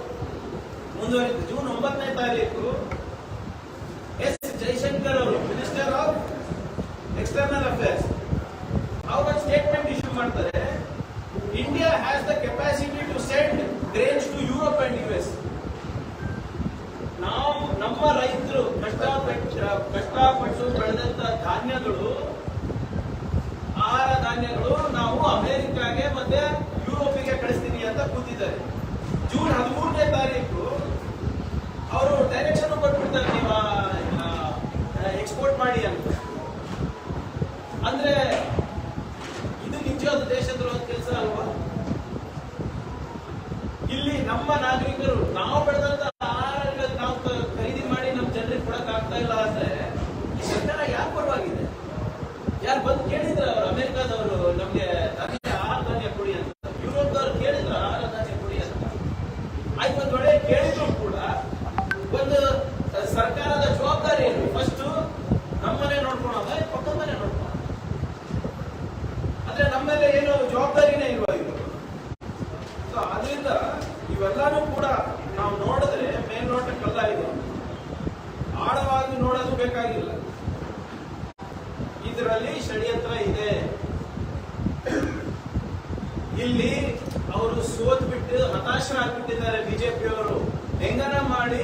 ಮುಂದುವರಿತು. ಜೂನ್ 9ನೇ ತಾರೀಕು ಎಸ್ ಜೈಶಂಕರ್ ಅವರು, ಮಿನಿಸ್ಟರ್ ಆಫ್ ಎಕ್ಸ್ಟರ್ನಲ್ ಅಫೇರ್ಸ್, ಅವರು ಸ್ಟೇಟ್ಮೆಂಟ್ ಇಶ್ಯೂ ಮಾಡ್ತಾರೆ. India has the capacity to send grains to Europe and US. ನಾವು ನಮ್ಮ ರೈತರು ಕಷ್ಟಪಟ್ಟು ಬೆಳೆದಂತ ಧಾನ್ಯಗಳು, ಆಹಾರ ಧಾನ್ಯಗಳು ನಾವು ಅಮೆರಿಕಾಗೆ ಮತ್ತೆ ಯುರೋಪಿಗೆ ಕಳಿಸ್ತೀನಿ ಅಂತ ಕೂತಿದ್ದಾರೆ. ಜೂನ್ 13ನೇ ತಾರೀಕು ಅವರು ಡೈರೆಕ್ಷನ್ ಕೊಟ್ಬಿಡ್ತಾರೆ, ನೀವು ಎಕ್ಸ್ಪೋರ್ಟ್ ಮಾಡಿ ಅಂತ. ಅಂದ್ರೆ ಇದು ನಿಜವಾದ ದೇಶದ್ರೋಹದ ಕೆಲಸ ಅಲ್ವಾ? ಇಲ್ಲಿ ನಮ್ಮ ನಾಗರಿಕರು ನಾವು ಬೆಳೆದಂತ ಆಹಾರಗಳು ನಾವು ಖರೀದಿ ಮಾಡಿ ನಮ್ಮ ಜನರಿಗೆ ಕೊಡಕ್ ಆಗ್ತಾ ಇಲ್ಲ ಅಂದ್ರೆ ಈ ಸರ್ಕಾರ ಯಾರು ಪರವಾಗಿದೆ? ಯಾರು ಬಂದು ಕೇಳಿದ್ರ? ಅವರು ಅಮೆರಿಕಾದವರು ನಮ್ಗೆ ಆಹಾರ ಧಾನ್ಯ ಕೊಡಿ ಅಂತ, ಯುರೋಪ್ದವ್ರು ಕೇಳಿದ್ರ ಆಹಾರ ಧಾನ್ಯ ಕೊಡಿ ಅಂತ. ಆಯ್ತು, ಒಂದ್ ವೇಳೆ ಕೇಳಿದ್ರು ಕೂಡ ಒಂದು ಸರ್ಕಾರದ ಜವಾಬ್ದಾರಿ ಏನು? ಫಸ್ಟ್ ನಮ್ಮನೆ ನೋಡ್ಕೊಳೋದ, ಪಕ್ಕದ ಮನೆ ನೋಡ್ಕೊಳ್ಳೋದು? ಅಂದ್ರೆ ನಮ್ಮೇಲೆ ಏನು ಜವಾಬ್ದಾರಿನೇ ಇಲ್ವಾ ಇದು? ಅದರಿಂದ ಇವೆಲ್ಲಾನು ಕೂಡ ನಾವು ನೋಡಿದ್ರೆ ಮೇಲ್ನೋಟಕ್ಕಲ್ಲ, ಇದು ಆಳವಾಗಿ ನೋಡೋದು ಬೇಕಾಗಿಲ್ಲ. ಇದರಲ್ಲಿ ಷಡ್ಯಂತ್ರ ಇದೆ. ಇಲ್ಲಿ ಅವರು ಸೋತ್ಬಿಟ್ಟು ಹತಾಶರಾಗ್ಬಿಟ್ಟಿದ್ದಾರೆ ಬಿಜೆಪಿಯವರು. ಹೆಂಗನ ಮಾಡಿ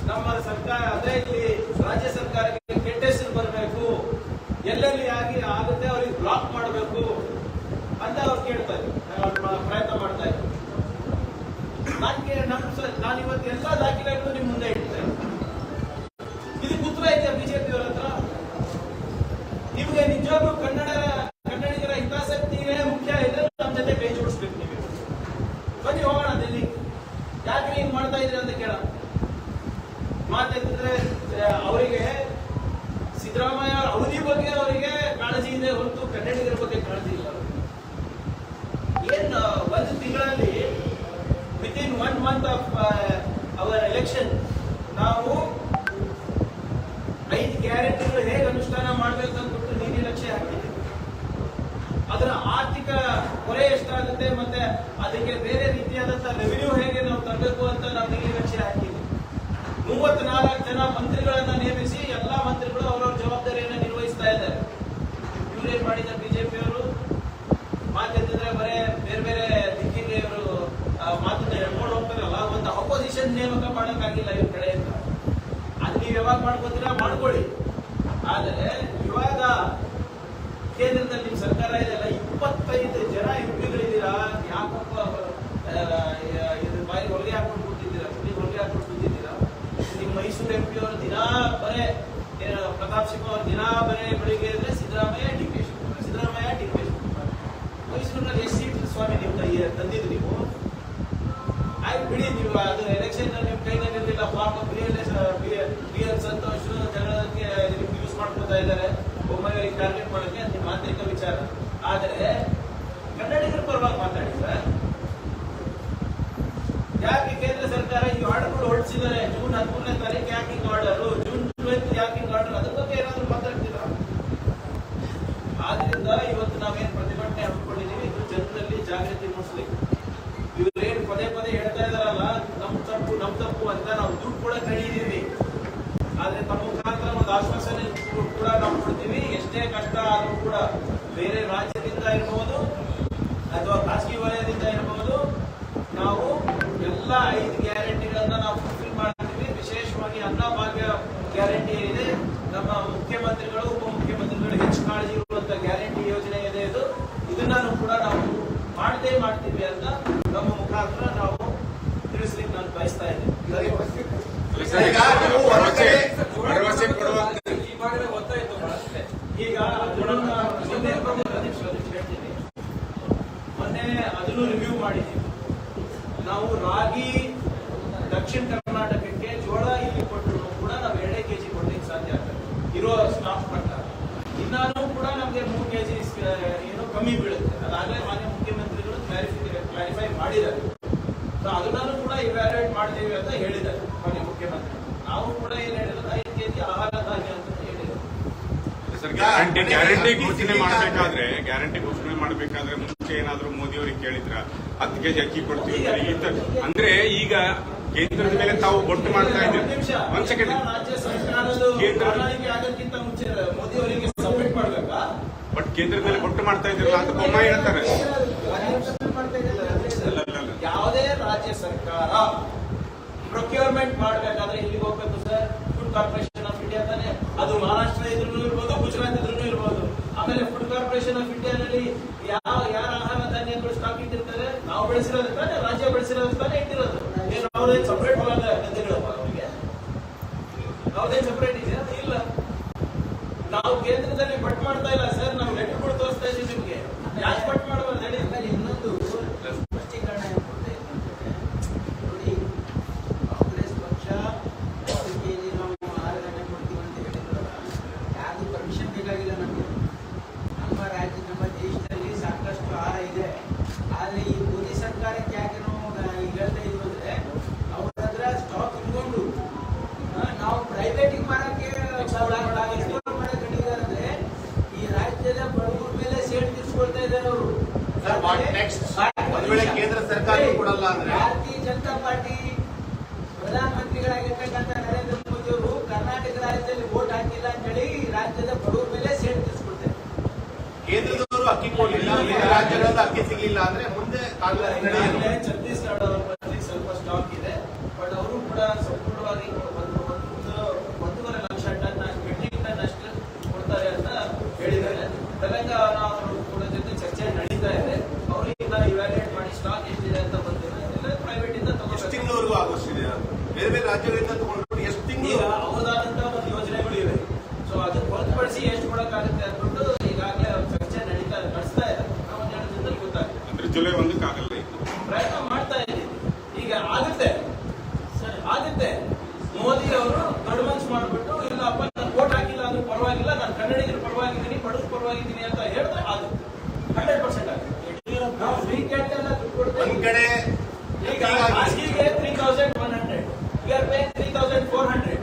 ನಮ್ಮ ಸರ್ಕಾರ, ಅದೇ ಇಲ್ಲಿ ರಾಜ್ಯ ಸರ್ಕಾರಕ್ಕೆ ಕೆಟ್ಟ ಹೆಸರು ಬರಬೇಕು, ಎಲ್ಲೆಲ್ಲಿ ಆಗುತ್ತೆ ಅವ್ರಿಗೆ ಬ್ಲಾಕ್ ಮಾಡಬೇಕು ಅಂತ ಅವ್ರು ಕೇಳ್ತಾ ಇದ್ರು, ಪ್ರಯತ್ನ ಮಾಡ್ತಾ ಇದ್ರು. ನಾನು ಇವತ್ತು ಎಲ್ಲ ದಾಖಲೆಗಳು ನಿಮ್ ಮುಂದೆ ಇಡ್ತೇನೆ. ಇದಕ್ಕೆ ಉತ್ತರ ಇದೆಯಾ ಬಿಜೆಪಿಯವರ ಹತ್ರ? ನಿಮ್ಗೆ ನಿಜವಾಗ್ಲೂ ಕನ್ನಡಿಗರ ಹಿತಾಸಕ್ತಿಯೇ ಮುಖ್ಯ ಇದೆ, ನಮ್ಮ ಜೊತೆ ಕೈ ಜೋಡಿಸ್ಬೇಕು. ನೀವು ಬನ್ನಿ ಹೋಗೋಣ ಡೆಲ್ಲಿ. ಯಾಕೆ ಹಿಂಗ್ ಮಾಡ್ತಾ ಇದ್ರಿ ಅಂತ ಕೇಳ ಮಾತಾಡಿದ್ರೆ ಅವರಿಗೆ ಸಿದ್ದರಾಮಯ್ಯ ಅವಧಿ ಬಗ್ಗೆ ಅವರಿಗೆ ಕಾಳಜಿ ಇದೆ ಹೊರತು ಕನ್ನಡಿಗರ ಬಗ್ಗೆ ಕಾಳಜಿ ಇಲ್ಲ. ಏನ್ ಒಂದು ತಿಂಗಳಲ್ಲಿ within 1 month of our election ನಾವು 5 ಗ್ಯಾರಂಟಿಗಳು ಹೇಗೆ ಅನುಷ್ಠಾನ ಮಾಡಬೇಕು ಅಂದ್ಬಿಟ್ಟು ನೀತಿ ಲಕ್ಷ್ಯ ಹಾಕಿದೆ. ಅದರ ಆರ್ಥಿಕ ಹೊರೆ ಎಷ್ಟಾಗುತ್ತೆ ಮತ್ತೆ ಅದಕ್ಕೆ ಬೇರೆ ರೀತಿಯಾದಂತಹ ರೆವಿನ್ಯೂ ಹೇಗೆ ನಾವು ತರಬೇಕು ಅಂತ ನಾವು ನೀತಿ ಲಕ್ಷ್ಯ ಹಾಕಿದ್ವಿ. 34 ಜನ ಮಂತ್ರಿಗಳನ್ನ ನೇಮಿಸಿ ಎಲ್ಲಾ ಮಂತ್ರಿಗಳು ಅವರವ್ರ ಜವಾಬ್ದಾರಿಯನ್ನು ನಿರ್ವಹಿಸ್ತಾ ಇದ್ದಾರೆ. ಇವರೇನ್ ಮಾಡಿದ್ದಾರೆ ಬಿಜೆಪಿಯವರು? ಮಾತಾಡ್ತಿದ್ರೆ ಬರೇ ಬೇರೆ ಬೇರೆ ದಿಕ್ಕಿಗೆ ಇವರು ಮಾತನ್ನ ಹೇಳ್ಕೊಂಡು ಹೋಗ್ತಾರಲ್ಲ, ಒಂದು ಅಪೋಸಿಷನ್ ನೇಮಕ ಮಾಡಕ್ಕಾಗಿಲ್ಲ ಇವ್ರ ಕಡೆಯಿಂದ. ನೀವು ಯಾವಾಗ ಮಾಡ್ಕೋತೀರಾ ಮಾಡ್ಕೊಳ್ಳಿ. ಆದರೆ ಇವಾಗ ಕೇಂದ್ರದಲ್ಲಿ ನಿಮ್ ಸರ್ಕಾರ ಇದೆಲ್ಲ 25 ಜನ ಎಂಪಿಗಳಿದ್ದೀರಾ, ಯಾಕಪ್ಪ ಬಾಯಿ ಹೊಲಿಗೆ ಹಾಕೊಂಡು ಕೂತಿದ್ದೀರಾ, ಹೊಲಿಗೆ ಹಾಕೊಂಡು ಕೂತಿದ್ದೀರಾ? ನಿಮ್ಮ ಮೈಸೂರು ಎಂಪಿ ಅವರು ದಿನಾ ಬರೇ ಪ್ರತಾಪ್ ಸಿಂಹ ಅವರು ದಿನಾ ಬರೇ ಬೆಳಿಗ್ಗೆ ಇದ್ರೆ Siddaramaiah D K Shivakumar, Siddaramaiah D K Shivakumar. ಮೈಸೂರಿನಲ್ಲಿ ಎಷ್ಟು ಸೀಟ್ ಸ್ವಾಮಿ ನೀವು ತಂದಿದ್ದು ನೀವು? ಆಯ್ತು ಬಿಡಿ, ನೀವು ಅದು ಎಲೆಕ್ಷನ್ ನಿಮ್ ಕೈನಲ್ಲಿ ಇರಲಿಲ್ಲ. ಪಾಪ ಬಿ ಎಲ್ ಸಂತೋಷ್ ಜಗಳಕ್ಕೆ ಯೂಸ್ ಮಾಡ್ಕೊತಾ ಇದ್ದಾರೆ, ಒಮ್ಮೆ ಟಾರ್ಗೆಟ್ ಮಾಡೋಕೆ ನಿಮ್ಮ ಆಂತರಿಕ ವಿಚಾರ. ಆದರೆ ಕನ್ನಡಿಗರ ಪರವಾಗಿ ಮಾತಾಡಿ ಸರ್. ಯಾಕೆ ಕೇಂದ್ರ ಸರ್ಕಾರ ಈ ಆರ್ಡರ್ಗಳು ಹೊರಡಿಸಿದ್ದಾರೆ? ಜೂನ್ 13ನೇ ತಾರೀಕು ಯಾಕೆ ಹಿಂಗ್ ಆರ್ಡರ್, ಜೂನ್ 12 ಯಾಕೆ ಹಿಂಗ್ ಆರ್ಡರ್, ಅದ್ರ ಬಗ್ಗೆ ಏನಾದ್ರು ಮಾತಾಡ್ತೀರಾ? ಆದ್ರಿಂದ ಇವತ್ತು ನಾವೇನ್ ಪ್ರತಿಭಟನೆ ಹಮ್ಮಿಕೊಂಡಿದೀವಿ, ಇದು ಜನರಲ್ಲಿ ಜಾಗೃತಿ ಮೂಡಿಸ್ಲಿಕ್ಕೆ. ಇವ್ರೇನ್ ಪದೇ ಪದೇ ಹೇಳ್ತಾ ಇದಾರಲ್ಲ ನಮ್ ತಪ್ಪು ಅಂತ, ನಾವು ದುಡ್ಡು ಕೂಡ ಕಳೀದೀವಿ. ಆದ್ರೆ ತಮ್ಮ ಮುಖಾಂತರ ಒಂದು ಆಶ್ವಾಸನೆ ಕೂಡ ನಾವು ಕೊಡ್ತೀವಿ. ಎಷ್ಟೇ ಕಷ್ಟ ಆದ್ರೂ ಕೂಡ ಬೇರೆ ರಾಜ್ಯದಿಂದ ಇರಬಹುದು ಅಥವಾ ಖಾಸಗಿ ವಲಯದಿಂದ ಇರಬಹುದು, ನಾವು ಎಲ್ಲ 5 ಗ್ಯಾರಂಟಿಗಳನ್ನ ನಾವು ಫುಲ್ಫಿಲ್ ಮಾಡ್ತೀವಿ. ವಿಶೇಷವಾಗಿ ಅನ್ನಭಾಗ್ಯ ಗ್ಯಾರಂಟಿ ಏನಿದೆ, ನಮ್ಮ ಮುಖ್ಯಮಂತ್ರಿಗಳು ಉಪಮುಖ್ಯಮಂತ್ರಿಗಳು ಹೆಚ್ಚು ಕಾಳಜಿ ಇರುವಂತ ಗ್ಯಾರಂಟಿ ಯೋಜನೆ ಇದೆ, ಇದನ್ನು ಕೂಡ ನಾವು ಮಾಡ್ತೀವಿ ಅಂತ ನಮ್ಮ ಮುಖಾಂತರ ನಾವು ತಿಳಿಸ್ಲಿಕ್ಕೆ ನಾನು ಬಯಸ್ತಾ ಇದ್ದೇನೆ. ಭರವಸೆ ಕೊಡುವ ಈಗ ಮೊನ್ನೆ ಅದನ್ನು ರಿವ್ಯೂ ಮಾಡಿದ್ದೀವಿ ನಾವು. ರಾಗಿ ದಕ್ಷಿಣ ಕರ್ನಾಟಕಕ್ಕೆ, ಜೋಳ ಇಲ್ಲಿ ಕೊಟ್ಟರು ಕೂಡ ನಾವು 2 kg ಕೊಡ್ಲಿಕ್ಕೆ ಸಾಧ್ಯ ಆಗ್ತದೆ ಇರೋ ಸ್ಟಾಕ್ ಪ್ರಕಾರ. ಇನ್ನಾನು ಕೂಡ ನಮ್ಗೆ 3 kg ಏನು ಕಮ್ಮಿ ಬೀಳುತ್ತೆ. ಅದಾಗಲೇ ಮಾನ್ಯ ಮುಖ್ಯಮಂತ್ರಿಗಳು ಕ್ಲಾರಿಫೈ ಮಾಡಿದ್ದಾರೆ. ಸೊ ಅದನ್ನು ಕೂಡ ಇವ್ಯಾಲ್ಯೂಯೇಟ್ ಮಾಡ್ತೀವಿ ಅಂತ ಹೇಳಿದ್ದಾರೆ ಮಾನ್ಯ ಮುಖ್ಯಮಂತ್ರಿ. ನಾವು ಕೂಡ ಏನ್ ಹೇಳಿರೋದು 5 kg ಆಹಾರ ಧಾನ್ಯ ಅಂತ ಹೇಳಿದ್ರು. ಗ್ಯಾರಂಟಿ ಘೋಷಣೆ ಮಾಡಬೇಕಾದ್ರೆ ಮುಂಚೆ ಏನಾದ್ರು ಮೋದಿ ಅವರಿಗೆ ಕೇಳಿದ್ರ 10 kg ಅಕ್ಕಿ ಕೊಡ್ತೀವಿ ಅಂದ್ರೆ, ಈಗ ಕೇಂದ್ರದ ಮೇಲೆ ತಾವು ಬೊಟ್ಟು ಮಾಡ್ತಾ ಇದ್ದೀರಿ. ಒಂದ್ ಸೆಕೆಂಡ್, ರಾಜ್ಯ ಸರ್ಕಾರದ ಪ್ರಣಾಳಿಕೆ ಆಗಕ್ಕಿಂತ ಮುಂಚೆ ಮೋದಿ ಅವರಿಗೆ ಸಬ್ಮಿಟ್ ಮಾಡ್ಬೇಕಾ? ಬಟ್ ಕೇಂದ್ರದ ಮೇಲೆ ಬೊಟ್ಟು ಮಾಡ್ತಾ ಇದ್ರಲ್ಲ ಅಂತ ಬೊಮ್ಮಾಯಿ ಹೇಳ್ತಾರೆ. ಯಾವುದೇ ರಾಜ್ಯ ಸರ್ಕಾರ ಪ್ರೊಕ್ಯೂರ್ಮೆಂಟ್ ಮಾಡಬೇಕಾದ್ರೆ ಇಲ್ಲಿಗೆ ಹೋಗ್ಬೇಕು sir. Food corporation of India ತಾನೆ, ಅದು ಮಹಾರಾಷ್ಟ್ರ ಇದ್ರೂ ಇರ್ಬೋದು, ಗುಜರಾತ್ ಇದ್ರೂ ಇರ್ಬೋದು. ಆಮೇಲೆ ಫುಡ್ ಕಾರ್ಪೊರೇಷನ್ ಆಫ್ ಇಂಡಿಯಾನಲ್ಲಿ ಯಾರ ಆಹಾರ ಧಾನ್ಯಗಳು ಸ್ಟಾಕ್ ಇಟ್ಟಿರ್ತಾರೆ? ನಾವು ಬೆಳೆಸಿರೋದು ತಾನೆ, ರಾಜ್ಯ ಬೆಳೆಸಿರೋದು ತಾನೆ ಇಟ್ಟಿರೋದು. ಏನು ಅವ್ರೇನು ಸಪರೇಟ್ ಗದ್ದೆಗಳಪ್ಪ ಅವರಿಗೆ? ಅವ್ರದೇನು ಸಪರೇಟ್ ಇದೆಯಾ? ಇಲ್ಲ. ನಾವು ಕೇಂದ್ರದಲ್ಲಿ ಬಟ್ ಮಾಡ್ತಾ ಇಲ್ಲ ಸರ್, ನಾವು ಲೆಟರ್ಗಳು ತೋರಿಸ್ತಾ ಇದ್ದೀವಿ ನಿಮ್ಗೆ. ಯಾಕೆ ಬಟ್ ಮಾಡಬಾರ್ದು ಹೇಳಿ? ಇನ್ನೊಂದು ಸ್ಪಷ್ಟೀಕರಣ ನೋಡಿ, ಕಾಂಗ್ರೆಸ್ ಪಕ್ಷ 10 kg ನಾವು ಆಹಾರ ಧಾನ್ಯ ಕೊಡ್ತೀವಿ ಅಂತ ಹೇಳಿದ್ರಲ್ಲ, ಯಾವುದು ಪರ್ಮಿಷನ್ ಬೇಕಾಗಿಲ್ಲ ನಮಗೆ. ನಮ್ಮ ರಾಜ್ಯ, ನಮ್ಮ ದೇಶದಲ್ಲಿ ಸಾಕಷ್ಟು ಆಹಾರ ಇದೆ. ಆದ್ರೆ ಈ ಮೋದಿ ಸರ್ಕಾರಕ್ಕೆ ಯಾಕೆ ನಾವು ಹೇಳ್ತಾ ಇದ್ವಿ ಅಂದ್ರೆ, ಅವ್ರ ಹತ್ರ ಸ್ಟಾಕ್ ಇಟ್ಕೊಂಡು ನಾವು ಪ್ರೈವೇಟಿಗೆ ಮಾರಕ್ಕೆ ಮಾಡಿದ್ದಾರೆ. ಈ ರಾಜ್ಯದ ಬಡವರ ಮೇಲೆ ಸೇಡ್ ತೀರ್ಸ್ಕೊಳ್ತಾ ಇದ್ದಾರೆ ಅವರು. ಕೇಂದ್ರ ಸರ್ಕಾರ ಕೊಡಲ್ಲ ಅಂದ್ರೆ ಭಾರತೀಯ ಜನತಾ ಪಾರ್ಟಿ ಪ್ರಧಾನಮಂತ್ರಿಗಳಾಗಿರ್ತಕ್ಕಂಥ ನರೇಂದ್ರ ಮೋದಿ ಅವರು ಕರ್ನಾಟಕ ರಾಜ್ಯದಲ್ಲಿ ವೋಟ್ ಹಾಕಿಲ್ಲ ಅಂತ ಹೇಳಿ ರಾಜ್ಯದ ಬಡವರ ಮೇಲೆ ಸೇಡ್ ತೀರ್ಸ್ಕೊಳ್ತಾರೆ. ಕೇಂದ್ರದವರು ಅಕ್ಕಿ ಕೊಡಲಿಲ್ಲ, ರಾಜ್ಯಗಳಲ್ಲಿ ಅಕ್ಕಿ ಸಿಗಲಿಲ್ಲ ಅಂದ್ರೆ ಮುಂದೆ ಛತ್ತೀಸ್ಗಢ ಅವರ ಬಳಿ ಸ್ವಲ್ಪ ಸ್ಟಾಕ್ ಇದೆ. ಬಟ್ ಅವರು ಕೂಡ ಸಂಪೂರ್ಣವಾಗಿ 1.5 ಲಕ್ಷ ಟನ್ ಮೆಟ್ರಿಕ್ ಟನ್ ಅಷ್ಟು ಕೊಡ್ತಾರೆ ಅಂತ ಹೇಳಿದ್ದಾರೆ. ತೆಲಂಗಾಣ ಅವರು ಕೂಡ ಜೊತೆ ಚರ್ಚೆ ನಡೀತಾ ಇದೆ. ಅವರು ಈಗ ಇವ್ಯಾಲ್ಯೂಯೇಟ್ ಮಾಡಿ ಸ್ಟಾಕ್ ಎಷ್ಟಿದೆ ಅಂತ ಬಂದಿದೆ. ಪ್ರೈವೇಟ್ ಇಂದ ಎಷ್ಟು ತಿಂಗಳವರೆಗೂ ಆಗೋಷ್ಟಿದೆ? ಬೇರೆ ಬೇರೆ ರಾಜ್ಯಗಳಿಂದ ತಗೊಂಡು ಎಷ್ಟು ತಿಂಗಳು ಅವರದಾದಂತಹ ಒಂದು ಯೋಜನೆಗಳು ಇವೆ. ಸೊ ಅದನ್ನ ಹೊರತುಪಡಿಸಿ ಎಷ್ಟು ಕೊಡಕ್ಕಾಗುತ್ತೆ ಅಂದ್ಬಿಟ್ಟು ಈಗಾಗಲೇ ಚರ್ಚೆ ನಡೆಸ್ತಾ ಇದೆ. ನಾವು 1 ದಿನದಲ್ಲಿ ಗೊತ್ತಾಗುತ್ತೆ. ಅಂದ್ರೆ ಜುಲೈ 1ಕ್ಕೆ ಆಗಲ್ಲ. ಪ್ರಯತ್ನ ಮಾಡ್ತಾ ಇದ್ದೀವಿ. ಈಗ ಆಗುತ್ತೆ. ಮೋದಿ ಅವರು ಗಡ್ಮನ್ಸ್ ಮಾಡ್ಬಿಟ್ಟು, ಇಲ್ಲಪ್ಪ ನಾನು ವೋಟ್ ಹಾಕಿಲ್ಲ ಅಂದ್ರೂ ಪರವಾಗಿಲ್ಲ, ನಾನು ಕನ್ನಡಿಗರ ಪರವಾಗಿದ್ದೀನಿ, ಬಡವ್ರ ಪರವಾಗಿದ್ದೀನಿ ಅಂತ ಹೇಳಿದ್ರೆ ಆಗುತ್ತೆ. 100% ಆಗುತ್ತೆ. ನಾವು ಫ್ರೀ ಕ್ಯಾಂಟೀನ್ ದುಡ್ಡು ಕೊಡ್ತೇವೆ. ಒಂದ್ ಕಡೆ ಈಗ ಖಾಸಗಿಗೆ 3,100, we are paying 3,400.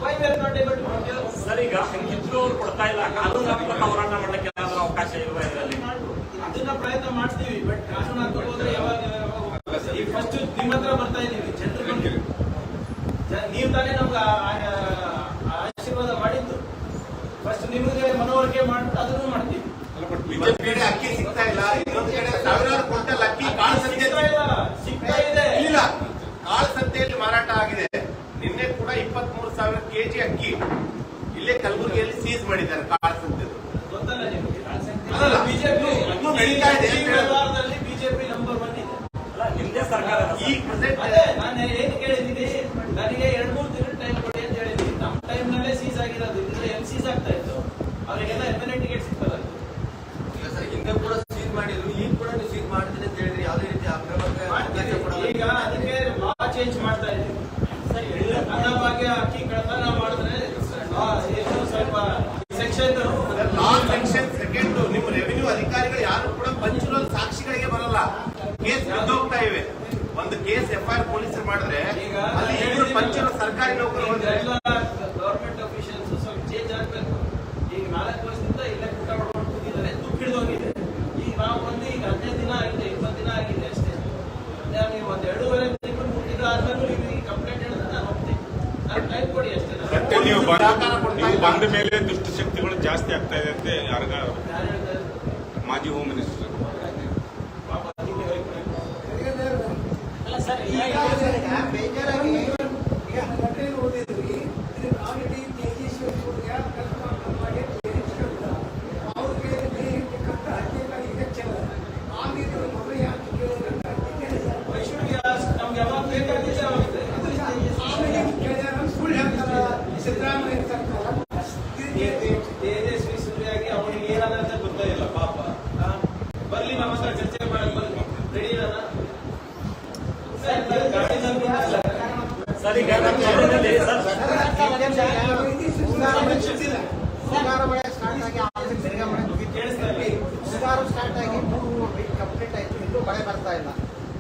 Why we are not able to procure? Sir, ಈಗ ಹಂಗಿದ್ರು ಅವ್ರು ಕೊಡ್ತಾ ಇಲ್ಲ, ಕಾನೂನಾತ್ಮಕ ಹೋರಾಟ ಮಾಡಲಿಕ್ಕೆ ಏನಾದ್ರೂ ಅವಕಾಶ ಇಲ್ವಾ ಇದರಲ್ಲಿ? ಅದನ್ನ ಪ್ರಯತ್ನ ಮಾಡ್ತೀವಿ. ಬಟ್ ಕಾನೂನಾತ್ಮಕ ಹೋದ್ರೆ ಯಾವಾಗ ಈಗ ಫಸ್ಟ್ ನಿಮ್ಮ ಹತ್ರ ಬರ್ತಾ ಇದೀವಿ. ಜನರು ನೀವು ತಾನೇ ನಮ್ಗೆ ಆಶೀರ್ವಾದ ಮಾಡಿದ್ದು. ಫಸ್ಟ್ ನಿಮಗೆ ಮನವರಿಕೆ ಮಾಡ್ಬಿಟ್ಟು ಅದನ್ನು ಮಾಡ್ತೀವಿ. ಒಂದ್ ಕಡೆ ಅಕ್ಕಿ ಸಿಗ್ತಾ ಇಲ್ಲ, ಇನ್ನೊಂದ್ ಕಡೆ ಸಾವಿರಾರು ಕ್ವಿಂಟಲ್ ಅಕ್ಕಿ ಕಾಳು ಸಿಗ್ತಾ ಇದೆ. ಇಲ್ಲ, ಕಾಳು ಸಂತೆಯಲ್ಲಿ ಮಾರಾಟ ಆಗಿದೆ. ನಿನ್ನೆ ಕೂಡ 23,000 kg ಅಕ್ಕಿ ಇಲ್ಲೇ ಕಲಬುರಗಿಯಲ್ಲಿ ಸೀಸ್ ಮಾಡಿದ್ದಾರೆ ಕಾಳಸಂತೆ. ಗೊತ್ತಲ್ಲ ನಿಮಗೆ? ಅಲ್ಲಲ್ಲ, ಬಿಜೆಪಿ ಇನ್ನೂ ನಡೀತಾ ಇದೆ ಅಂತ ವ್ಯವಹಾರದಲ್ಲಿ ಬಿಜೆಪಿ ನಂಬರ್ 1 ಇದೆ. ಅಲ್ಲ, ನಿಮ್ದೇ ಸರ್ಕಾರ ಈ ಪ್ರೆಸೆಂಟ್ ಅದೇ ನಾನು ಏನು ಕೇಳಿದ್ದೀನಿ, ನನಗೆ 2-3 ದಿನ ಟೈಮ್ ಕೊಡಿ ಅಂತ ಹೇಳಿದ್ದೀನಿ. ನಮ್ಮ ಟೈಮ್ ನಲ್ಲೇ ಸೀಸ್ ಆಗಿರೋದು. ಇದ್ರೆ ಎಲ್ಲಿ ಸೀಸ್ ಆಗ್ತಾ ಇತ್ತು? ಅವರಿಗೆಲ್ಲ ಎಮ್.ಎಲ್.ಎ ಟಿಕೆಟ್ ಸಿಗ್ತಲ್ಲ. ಹಿಂದೆ ಕೂಡ ಸೀಸ್ ಮಾಡಿದ್ರು, ಈಗ ಕೂಡ ನೀವು ಸೀಸ್ ಮಾಡ್ತೀನಿ ಅಂತ ಹೇಳಿದ್ರೆ ಯಾವುದೇ ರೀತಿ ಅಕ್ರಮಕ್ಕೆ ಈಗ ಅದಕ್ಕೆ ಲಾ ಚೇಂಜ್ ಮಾಡ್ತಾ ಇದ್ದೀವಿ. ಅನ್ನಭಾಗ್ಯ ಅಕ್ಕಿ ಕಳ್ತನ ಮಾಡಿದ್ರೆ ಏನು ಸ್ವಲ್ಪ ಸೆಕ್ಷನ್ ಲಾ ಸೆಕ್ಷನ್ 2 ನಿಮ್ಮ ರೆವಿನ್ಯೂ ಅಧಿಕಾರಿಗಳು ಯಾರು ಕೂಡ ಪಂಚುಲಲ್ ಸಾಕ್ಷಿಗಳಿಗೆ ಬರಲ್ಲ. ಕೇಸ್ ಬಿದ್ದೋಗ್ತಾ ಇವೆ. ಒಂದು ಕೇಸ್ FIR ಪೊಲೀಸರು ಮಾಡಿದ್ರೆ ಅಲ್ಲಿ ಇವರು ಪಂಚುಲಲ್ ಸರ್ಕಾರಿ ನೌಕರರು ಎಲ್ಲ ಗವರ್ಮೆಂಟ್ ಅಫಿಷಿಯಲ್ಸ್ ಸ್ವಲ್ಪ ಚೇಂಜ್ ಆಗ್ಬೇಕು. ಈಗ 4 ವರ್ಷದಿಂದ ಇಲ್ಲೇ ಊಟ ಮಾಡ್ಕೊಂಡು ಕೂತಿದ್ದಾರೆ, ದುಡ್ಡು ಹಿಡಿದೋಗಿದೆ. ಈಗ ನಾವು ಬಂದು ಈಗ 15 ದಿನ ಆಗಿದೆ, 20 ದಿನ ಆಗಿದೆ ಅಷ್ಟೇ. ನೀವು ಒಂದು 2.5 ತಿಂಗಳು 3 ತಿಂಗಳು ಆದ್ಮೇಲೆ ನಿಮಗೆ ಕಂಪ್ಲೇಂಟ್ ಹೇಳಿದ್ರೆ ನಾನು ಹೋಗ್ತೀನಿ. ನಾನು ಟೈಮ್ ಕೊಡಿ ಅಷ್ಟೇ. ಮತ್ತೆ ನೀವು ಬಂದ ಮೇಲೆ ದುಷ್ಟಶಕ್ತಿಗಳು ಜಾಸ್ತಿ ಆಗ್ತಾ ಇದೆ ಅಂತ ಯಾರು ಹೇಳ್ತಾರೆ? ಮಾಜಿ ಹೋಮ್ ಮಿನಿಸ್ಟರ್. ಅಲ್ಲ ಸರ್, ಬೇಜಾರಾಗಿ ನಮ್ಗೆ ಯಾವಾಗ ಬೇಕಾಗಿದೆ ಅವಾಗ ತೇಜಸ್ವಿ ಸೂರ್ಯಾಗಿ ಅವನಿಗೆ ಏನಾದಂತ ಗೊತ್ತಾಗಿಲ್ಲ ಪಾಪ. ಬರ್ಲಿ ನಮ್ಮ ಹತ್ರ ಚರ್ಚೆ ಮಾಡಕ್ ಬರ್ಲಿ. ರೆಡಿ ಇರೋಣ? ಸರ್, ಈಗ ನಮ್ಮ ಜಿಲ್ಲೆಯಲ್ಲಿ ಸರ್ ಮುಂಗಾರು ಮಳೆ ಸ್ಟಾರ್ಟ್ ಆಗಿ ಆಮೇಲೆ ತಿರ್ಗಾ ಮಳೆ ಕೇಳಿಸ್ತಾ ಇಲ್ಲ. ಮುಂಗಾರು ಸ್ಟಾರ್ಟ್ ಆಗಿ 3 ವೀಕ್ ಕಂಪ್ಲೀಟ್ ಆಯ್ತು, ಇನ್ನೂ ಮಳೆ ಬರ್ತಾ ಇಲ್ಲ.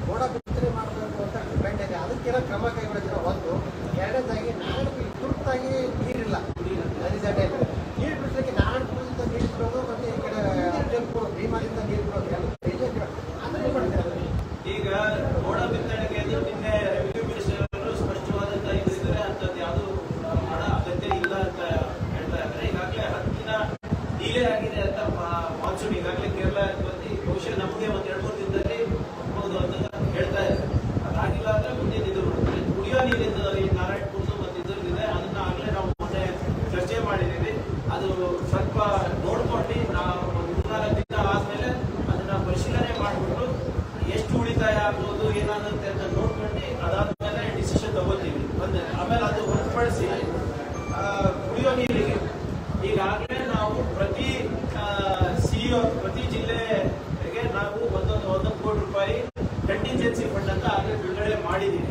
ಗೋಡ ಬಿತ್ತನೆ ಮಾಡಬೇಕು ಅಂತ ಡಿಪೆಂಡ್ ಇದೆ. ಅದಕ್ಕೆಲ್ಲ ಕ್ರಮ ಕೈಗೊಳ್ಳಿದ್ರೆ ಒಂದು. ಎರಡನೇದಾಗಿ ನಾರಾಯಣಪುರ ತುರ್ತಾಗಿ ನೀರಿಲ್ಲ. ನೀರು ಬಿಡಿಸಲಿಕ್ಕೆ ನಾರಾಯಣಪುರದಿಂದ ನೀರು ಬಿಡೋದು ಮತ್ತೆ ಈ ಕಡೆ ಅರ್ಜುನ್ಪುರ ಭೀಮಾದಿಂದ ನೀರು ಬಿಡೋದು ಎಲ್ಲ ಅದನ್ನು ಮಾಡ್ತಾರೆ. ಈಗ ಗೋಡ ಬಿತ್ತನೆಗೆ ಅಂದ್ರೆ ನಿನ್ನೆ ರೆವಿನ್ಯೂ ಮಿನಿಸ್ಟರ್ ಅವರು ಸ್ಪಷ್ಟವಾದಂತ ಇದ್ರೆ ಅಂತದ್ದು ಯಾವುದು ಮಾಡೋ ಅಗತ್ಯ ಇಲ್ಲ ಅಂತ ಹೇಳ್ತಾ ಇದ್ದಾರೆ. ಈಗಾಗಲೇ 10 ದಿನ ಡಿಲೇ ಆಗಿದೆ ಅಂತ ಮಾನ್ಸೂನ್ ಈಗಾಗಲೇ ಕೇರಳ ಬಂದು ಬಹುಶಃ ನಮಗೆ ಒಂದು 2-3 ದಿನದಲ್ಲಿ ಹೋಗ್ಬೋದು ಅಂತ ಹೇಳ್ತಾ ಇದ್ದಾರೆ. ಅದಾಗಿಲ್ಲ ಅಂದ್ರೆ ಮುಂದಿನ ಇದು ಕುಡಿಯೋ ನೀರಿದ್ದು ಈ ನಾರಾಯಣಪುರದ್ದು ಮತ್ತು ಇದ್ರದ್ದಿದೆ. ಅದನ್ನ ಆಗಲೇ ನಾವು ಮೊನ್ನೆ ಚರ್ಚೆ ಮಾಡಿದ್ದೀವಿ. ಅದು ಸ್ವಲ್ಪ ನೋಡ್ಕೊಂಡು ನಾವು 3-4 ದಿನ ಆದ್ಮೇಲೆ ಅದನ್ನ ಪರಿಶೀಲನೆ ಮಾಡಿಬಿಟ್ಟು ಎಷ್ಟು ಉಳಿತಾಯ ಆಗ್ಬೋದು ಏನಾಗುತ್ತೆ ಅಂತ ನೋಡ್ಕೊಂಡು ಅದಾದ್ಮೇಲೆ ಡಿಸಿಷನ್ ತಗೋತೀವಿ. ಆಮೇಲೆ ಅದು ಹೊರತುಪಡಿಸಿ ಕುಡಿಯೋ ನೀರಿಗೆ ಈಗಾಗಲೇ ನಾವು ಪ್ರತಿ ಸಿಇಒ ಪ್ರತಿ ಜಿಲ್ಲೆಗೆ ನಾವು 1 ಕೋಟಿ ರೂಪಾಯಿ ಕಂಟಿಂಜೆನ್ಸಿ ಫಂಡ್ ಅಂತ ಆಗಲೇ ಬಿಡುಗಡೆ ಮಾಡಿದ್ದೀವಿ.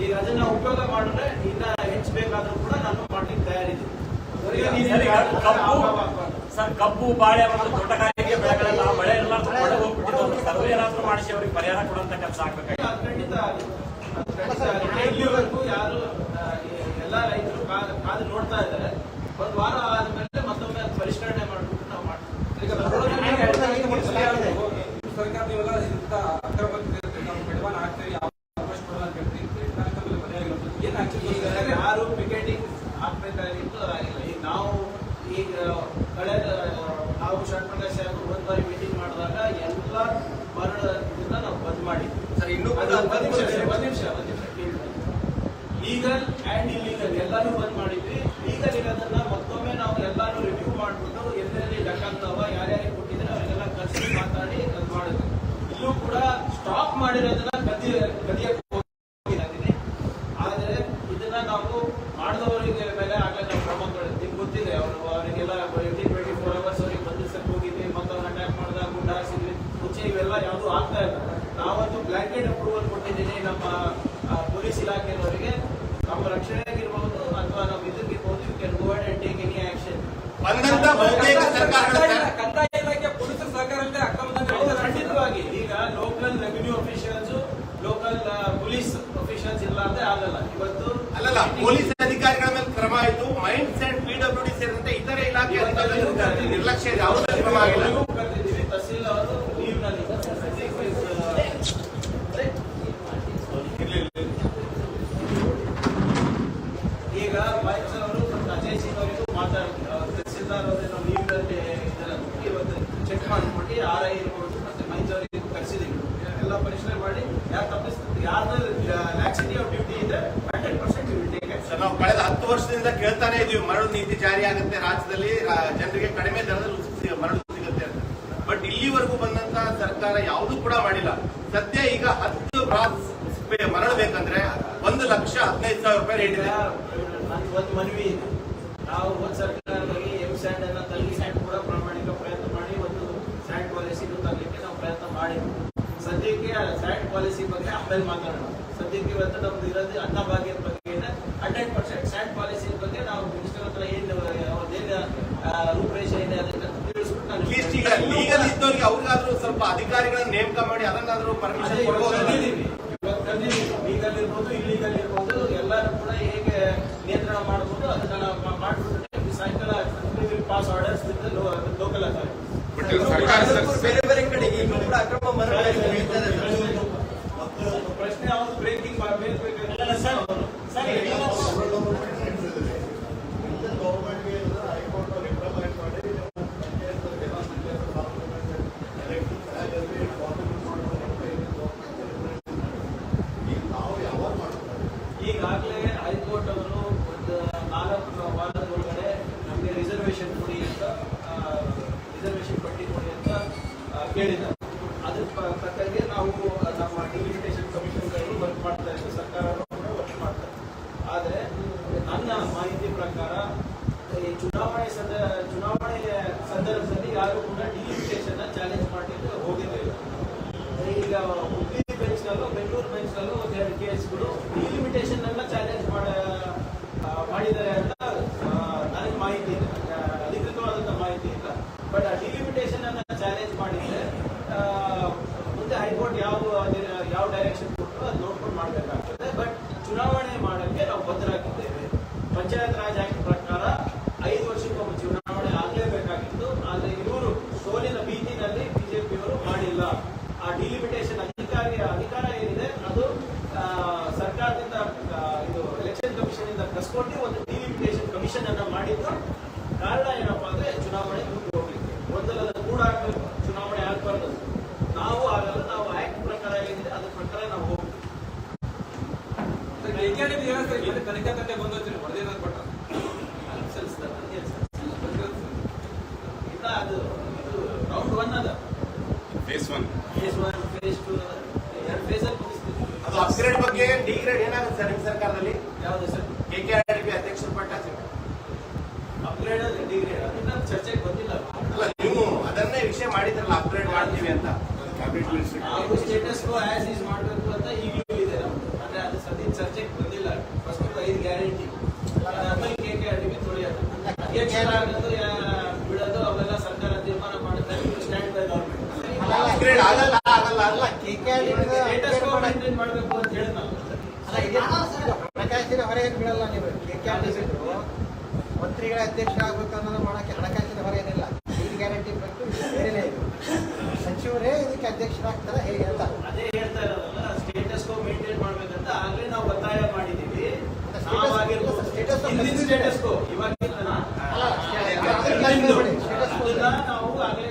ಈಗ ಅದನ್ನ ಉಪಯೋಗ ಮಾಡಿದ್ರೆ ಇನ್ನ ಹೆಚ್ಚಬೇಕಾದ್ರೂ ಕೂಡ ನಾನು ಮಾಡ್ಲಿಕ್ಕೆ ತಯಾರಿದ್ದೀನಿ. ಸರ್, ಕಬ್ಬು ಬಾಳೆ ಮತ್ತು ತೋಟಗಾರಿಕೆ ಬೆಳೆಗಳೆಲ್ಲ ಮಳೆ ಎಲ್ಲ ಮಳೆ ಹೋಗ್ಬಿಟ್ಟಿದ್ದು ಸರ್ವೆ ಏನಾದ್ರೂ ಮಾಡಿಸಿ ಅವ್ರಿಗೆ ಪರಿಹಾರ ಕೊಡುವಂತ ಕೆಲಸ ಆಗ್ಬೇಕಾಗಿ. ಖಂಡಿತ ಇಲ್ಲಿವರೆಗೂ ಯಾರು ಎಲ್ಲ ರೈತರು ಕಾದು ನೋಡ್ತಾ ಇದ್ದಾರೆ. 1 ವಾರ ಆದ್ಮೇಲೆ ಮತ್ತೊಮ್ಮೆ ಅದು ಪರಿಷ್ಕರಣೆ ಮಾಡ್ಬಿಟ್ಟು ನಾವು ಮಾಡ್ತೀವಿ. ಸರ್ಕಾರ ನೀವೆಲ್ಲ ಇಂಥ ಅಕ್ರಮಕ್ಕೆ ಬೆಳವಣಿಗೆ ಆಗ್ತೀವಿ ಯಾರು ಪಿಕೆಟಿಂಗ್ ಆಗ್ಬೇಕಾಗಿತ್ತು ಅದಾಗಿಲ್ಲ. ಈಗ ನಾವು ಕಳೆದ ನಾವು ಶರಣಪ್ರಕಾಶ್ ಸಾಹೇಬ್ 1 ಬಾರಿ ಮೀಟಿಂಗ್ ಮಾಡಿದಾಗ ಎಲ್ಲ ಮರಳನ್ನ ನಾವು ಬಂದ್ ಮಾಡಿದ್ವಿ. ಸರ್ ಇನ್ನೂ ಒಂದ್ ನಿಮಿಷ ಲೀಗಲ್ ಅಂಡ್ ಇಲ್ಲಿಗಲ್ ಎಲ್ಲಾನು ಬಂದ್ ಮಾಡಿದ್ವಿ. ಲೀಗಲ್ ಇರೋದನ್ನ ಮತ್ತೊಮ್ಮೆ ನಾವು ಎಲ್ಲಾನು ರಿವ್ಯೂ ಮಾಡ್ಬಿಟ್ಟು ಎಲ್ಲೆಲ್ಲಿ ಡಕ್ಕಾಗ್ತಾವ ಯಾರ್ಯಾರಿಗೆ ಕೊಟ್ಟಿದ್ರೆ ಅವರಿಗೆಲ್ಲ ಕರೆಸಿ ಮಾತಾಡಿ ಅದು ಮಾಡಿದ್ವಿ. ಇಲ್ಲೂ ಕೂಡ ಸ್ಟಾಪ್ ಮಾಡಿರೋದನ್ನ ಗದಿಯಕ್ಕೆ ಹೋಗಿದ್ದೀನಿ. ಆದ್ರೆ ಇದನ್ನ ನಾವು ಮಾಡಿದವರಿಗೆ ಮೇಲೆ ಆಗಲೇ ನಾವು ಕ್ರಮ ನಿಮ್ಗೆ ಗೊತ್ತಿದೆ. ಅವರಿಗೆಲ್ಲ 24 hours ಅವರಿಗೆ ಬಂಧಿಸಕ್ಕೆ ಹೋಗಿದ್ವಿ, ಮತ್ತವ್ರನ್ನ ಅಟ್ಯಾಕ್ ಮಾಡಿದಾಗ ಗುಂಡ ಹಾರಿಸಿದ್ವಿ. ಮುಂಚೆ ಇವೆಲ್ಲ ಯಾವುದು ಆಗ್ತಾ ಇಲ್ಲ. ನಾವಂತೂ ಬ್ಲಾಂಕೆಟ್ ಅಪ್ರೂವಲ್ ಕೊಟ್ಟಿದ್ದೀನಿ ನಮ್ಮ ಪೊಲೀಸ್ ಇಲಾಖೆಯವರಿಗೆ. ನಮ್ಮ ರಕ್ಷಣೆಗಿರ್ಬೋದು ಅಥವಾ ನಮ್ಮ ಇದಕ್ಕಿರ್ಬೋದು, you can go and take any action. ಕಂದಾಯ ಇಲಾಖೆ ಪೊಲೀಸರ ಸಹಕಾರದಿಂದ ಖಂಡಿತವಾಗಿ ಈಗ local revenue officials, local police officials ಇಲ್ಲ ಅಂದ್ರೆ ಆಗಲ್ಲ. ಇವತ್ತು ಅಲ್ಲಲ್ಲ, ಪೊಲೀಸ್ ಅಧಿಕಾರಿಗಳ ಮೇಲೆ ಕ್ರಮ ಆಯಿತು. ಮೈನ್ಸ್ ಅಂಡ್ PWD ಸೇರಿದಂತೆ ಇತರೆ ಇಲಾಖೆ ಅಧಿಕಾರಿಗಳು ನಿರ್ಲಕ್ಷ್ಯ ಇದೆ. ಅವರು ಕ್ರಮ ಆಗಿಲ್ಲ. ಕರೆದಿದ್ದೀವಿ. ತಹಸೀಲ್ ಅವರು ಲೀವ್ನಲ್ಲಿ ಈಗ ಮೈನ್ಸ್ ಅವರು ಅಜಯ್ ಸಿಂಗ್ ಅವರಿಗೂ ಮಾತಾಡ್ತಾರೆ. ತಹಸೀಲ್ದಾರ್ ಅವರೇನೋ ಲೀವ್ನಲ್ಲಿ ಇದೆಲ್ಲ ಇವತ್ತು ಚೆಕ್ ಮಾಡ್ಕೊಂಡು RI ಇರ್ಬೋದು ಮತ್ತೆ ಮೈನ್ಸ್ ಅವರಿಗೆ ಕರೆಸಿದ್ದೀವಿ. ಎಲ್ಲ ಪರಿಶೀಲನೆ ಮಾಡಿ ಯಾರು ತಪ್ಪಿಸ್ತಾರೆ, ಯಾರ್ದು ಲ್ಯಾಕ್ಸಿಟಿ ಆಫ್ ಡ್ಯೂಟಿ ಇದೆ 100% ನಾವು ಕಳೆದ 10 10 ವರ್ಷದಿಂದ ಕೇಳ್ತಾನೆ ಇದೀವಿ, ಮರಳು ನೀತಿ ಜಾರಿ ಆಗುತ್ತೆ ರಾಜ್ಯದಲ್ಲಿ, ಜನರಿಗೆ ಕಡಿಮೆ ದರದಲ್ಲಿ ಮರಳು ಸಿಗುತ್ತೆ ಅಂತ. ಬಟ್ ಇಲ್ಲಿವರೆಗೂ ಬಂದಂತ ಸರ್ಕಾರ ಯಾವುದು ಕೂಡ ಮಾಡಿಲ್ಲ. ಸದ್ಯ ಈಗ 10 ಬ್ರಾಸ್ ಮರಳು ಬೇಕಂದ್ರೆ 1,15,000 ರೂಪಾಯಿ ರೇಟ್ ಇದೆ. ಒಂದು ಮನವಿ ಇದೆ, ನಾವು ಒಂದು ಸರ್ಕಾರದಲ್ಲಿ ಸ್ಯಾಂಡ್ ಅನ್ನ ತರಲಿ, ಸ್ಯಾಂಡ್ ಕೂಡ ಪ್ರಾಮಾಣಿಕ ಪ್ರಯತ್ನ ಮಾಡಿ ಒಂದು ಸ್ಯಾಂಡ್ ಪಾಲಿಸಿ ತರಲಿಕ್ಕೆ ನಾವು ಪ್ರಯತ್ನ ಮಾಡಿದ್ವಿ. ಸದ್ಯಕ್ಕೆ ಸ್ಯಾಂಡ್ ಪಾಲಿಸಿ ಬಗ್ಗೆ ಆಮೇಲೆ ಮಾತಾಡೋಣ. ಸದ್ಯಕ್ಕೆ ಇವತ್ತು ನಮ್ದು ಇರೋದು ಅನ್ನಭಾಗ್ಯದ ಬಗ್ಗೆ 100% ಸ್ಯಾಂಡ್ ಪಾಲಿಸಿ ಬಗ್ಗೆ ನಾವು ಮಿನಿಸ್ಟರ್ ಹತ್ರ ಏನು ರೂಪರೇಷೆ ಇದೆ ಅದನ್ನ ತಿಳಿಸ್ಬಿಟ್ಟು ಅಟ್ಲೀಸ್ಟ್ ಈಗ ಲೀಗಲ್ ಇದ್ದವ್ರಿಗೆ ಅವ್ರಿಗಾದ್ರೂ ಸ್ವಲ್ಪ ಅಧಿಕಾರಿಗಳನ್ನ ನೇಮಕ ಮಾಡಿ ಅದನ್ನಾದ್ರೂ ಪರ್ಮಿಷನ್ ಕೊಡ್ಬೋದು. ಲೀಗಲ್ ಇರ್ಬೋದು, ಇಲ್ಲೀಗಲ್ ಇರ್ಬೋದು, ಎಲ್ಲರೂ ಕೂಡ ಹೇಗೆ ನಿಯಂತ್ರಣ ಮಾಡಬಹುದು ಅದನ್ನ ನಾವು ಮಾಡ್ಬಿಟ್ಟು ಸಾಯಂಕಾಲ ಪಾಸ್ ಆರ್ಡರ್ಸ್ ಲೋಕಲ್ ಬೇರೆ ಬೇರೆ ಕಡೆ ಈಗ ಕೂಡ ಅಕ್ರಮ ಮರಳು ಪ್ರಶ್ನೆ ಯಾವುದು ಬ್ರೇಕಿಂಗ್ ಈಗಾಗಲೇ ಹೈಕೋರ್ಟ್ ಅವರು ಒಂದು 4 ವಾರದೊಳಗಡೆ ನಮಗೆ ರಿಸರ್ವೇಶನ್ ಕೊಡಿ ಅಂತ ರಿಸರ್ವೇಶನ್ ಪಟ್ಟಿ ಕೊಡಿ ಅಂತ ಕೇಳಿದ್ದಾರೆ. ಅದ್ರ ಪ್ರಕಾರಗೆ ನಾವು ನಮ್ಮ ಡಿಲಿಮಿಟೇಷನ್ ಕಮಿಷನ್ಗಳು ವರ್ಕ್ ಮಾಡ್ತಾ ಇದ್ದೀವಿ, ಸರ್ಕಾರ ಕೂಡ ವರ್ಕ್ ಮಾಡ್ತಾರೆ. ಆದರೆ ನನ್ನ ಮಾಹಿತಿ ಪ್ರಕಾರ ಈ ಚುನಾವಣೆ ಸಂದರ್ಭದಲ್ಲಿ ಯಾರು ಕೂಡ ಡಿಲಿಮಿಟೇಷನ್ ಚಾಲೆಂಜ್ ಮಾಡಲಿಕ್ಕೆ ಹೋಗಿದ್ದಿಲ್ಲ. ಈಗ ಹುಬ್ಳಿ ಬೆಂಚ್ನಲ್ಲೂ ಬೆಂಗಳೂರು ಬೆಂಚ್ನಲ್ಲೂ 2 ಕೇಸ್ಗಳು ಡಿಲಿಮಿಟೇಷನ್ ಅನ್ನ ಚಾಲೆಂಜ್ ಮಾಡಿದ್ದಾರೆ ಅಂತ ನನಗೆ ಮಾಹಿತಿ ಇದೆ, ಅಧಿಕೃತವಾದಂಥ ಮಾಹಿತಿ ಇಲ್ಲ. ಬಟ್ ಆ ಡಿಲಿಮಿಟೇಷನ್ ಅನ್ನ ಚಾಲೆಂಜ್ ಮಾಡಿದ್ರೆ ಮುಂದೆ ಹೈಕೋರ್ಟ್ ಯಾವ ಡೈರೆಕ್ಷನ್ ಕೊಟ್ಟರು ಅದು ನೋಡ್ಕೊಂಡು ಮಾಡಬೇಕಾಗ್ತದೆ. ಬಟ್ ಚುನಾವಣೆ ಮಾಡೋಕ್ಕೆ ನಾವು ಬದ್ಧರಾಗಿದ್ದೇವೆ. ಪಂಚಾಯತ್ ರಾಜ್ ಆಕ್ಟ್ ಪ್ರಕಾರ 5 ವರ್ಷಕ್ಕೊಮ್ಮೆ ಚುನಾವಣೆ ಆಗಲೇಬೇಕಾಗಿತ್ತು. ಆದರೆ ಇವರು ಸೋಲಿನ ಭೀತಿನಲ್ಲಿ ಬಿಜೆಪಿಯವರು ಮಾಡಿಲ್ಲ. ಆ ಡಿಲಿಮಿಟೇಷನ್ ಅಧಿಕಾರ ಏನಿದೆ ಅದು ಸರ್ಕಾರದಿಂದ ಇದು ಎಲೆಕ್ಷನ್ ಕಮಿಷನ್ ಇಂದ ಕಸ್ಕೊಂಡು ಒಂದು ಡಿಲಿಮಿಟೇಷನ್ ಕಮಿಷನ್ ಅನ್ನ ಮಾಡಿದ್ದು. ಕಾರಣ ಏನಪ್ಪಾ ಅಂದ್ರೆ ಚುನಾವಣೆ ಮುಂದೆ ಹೋಗ್ಲಿಕ್ಕೆ ಗೊಂದಲದ ಗೂಡಾಗಬೇಕು, ಚುನಾವಣೆ ಆಗ್ಬಾರ್ದು. ನಾವು ಆಗಲ್ಲ, ನಾವು ಆಕ್ಟ್ ಪ್ರಕಾರ ಏನಿದೆ ಅದ್ರ ಪ್ರಕಾರ ನಾವು ಹೋಗ್ತೀವಿ. ತನಿಖೆ ಬಂದೋಗ್ತೀವಿ ಹೊಡೆದೇನಾದ್ರು ಕೊಟ್ಟ ಸಲ್ಲಿಸ್ತಾರೆ ಇಲ್ಲ, ಅದು ಇದು ರೌಂಡ್ 1 ಅದ, ಫೇಸ್ 1 ಫೇಸ್ 2 2 ಫೇಸಲ್ಲಿ ಮುಗಿಸ್ತೀವಿ. ಅದು ಅಪ್ಗ್ರೇಡ್ ಬಗ್ಗೆ ಡಿಗ್ರೇಡ್ ಏನಾಗುತ್ತೆ ಸರ್ ನಿಮ್ಮ ಸರ್ಕಾರದಲ್ಲಿ? ಯಾವುದು ಸರ್? KKRDP ಅಧ್ಯಕ್ಷರ ಪಟ್ಟ ಅಪ್ಗ್ರೇಡ್ ಡಿಗ್ರೇಡ್ ಅದನ್ನ ಚರ್ಚೆಗೆ ಬಂದಿಲ್ಲ. ಅಲ್ಲ, ನೀವು ಅದನ್ನೇ ವಿಷಯ ಮಾಡಿದ್ರಲ್ಲ ಅಪ್ಗ್ರೇಡ್ ಮಾಡ್ತೀವಿ ಅಂತ. ನಾವು ಸ್ಟೇಟಸ್ ಆಸ್ ಈಸ್ ಮಾಡಬೇಕು ಅಂತ ಈಗಲೂ ಇದೆ ನಮ್ದು. ಅಂದ್ರೆ ಅದು ಸದ್ಯ ಚರ್ಚೆಗೆ ಬಂದಿಲ್ಲ. ಫಸ್ಟ್ 5 ಗ್ಯಾರಂಟಿ ಆಮೇಲೆ KKRDP ತೊಳೆಯೋದು, ಬಿಡೋದು ಅವೆಲ್ಲ ಸರ್ಕಾರ ತೀರ್ಮಾನ ಮಾಡುತ್ತೆ. ಸ್ಟ್ಯಾಂಡ್ ಬೈ ಗವರ್ಮೆಂಟ್ ಅಪ್ಗ್ರೇಡ್ ಆಗಲ್ಲ ಅಲ್ಲ ಸ್ಟೇಟಸ್ ಮೇಂಟೈನ್ ಮಾಡಬೇಕು ಅಂತ ಹೇಳಿ ನಾವು ಹಣಕಾಸಿನ ಹೊರೆ ಏನು ಬೀಳಲ್ಲ. ನೀವು KKRDP ಮಂತ್ರಿಗಳ ಅಧ್ಯಕ್ಷ ಆಗ್ಬೇಕು ಅನ್ನೋದು ಮಾಡೋಕ್ಕೆ ಹಣಕಾಸಿನ ಹೊರೆ ಏನಿಲ್ಲ. 5 ಗ್ಯಾರಂಟಿ ಬೇಕು, ಬೇರೆನೇ ಇದೆ. ಸಚಿವರೇ ಇದಕ್ಕೆ ಅಧ್ಯಕ್ಷರಾಗ್ತಾರೆ ಹೇಗೆ ಅಂತ ಅದೇ ಹೇಳ್ತಾ ಇರೋದಲ್ಲ. ಸ್ಟೇಟಸ್ ಮೇಂಟೈನ್ ಮಾಡ್ಬೇಕಂತ ಆಗ್ಲೇ ನಾವು ಒತ್ತಾಯ ಮಾಡಿದೀವಿ. ಸ್ಟೇಟಸ್ ಇವಾಗಿಲ್ಲ ನಾವು ಆಗ್ಲೇ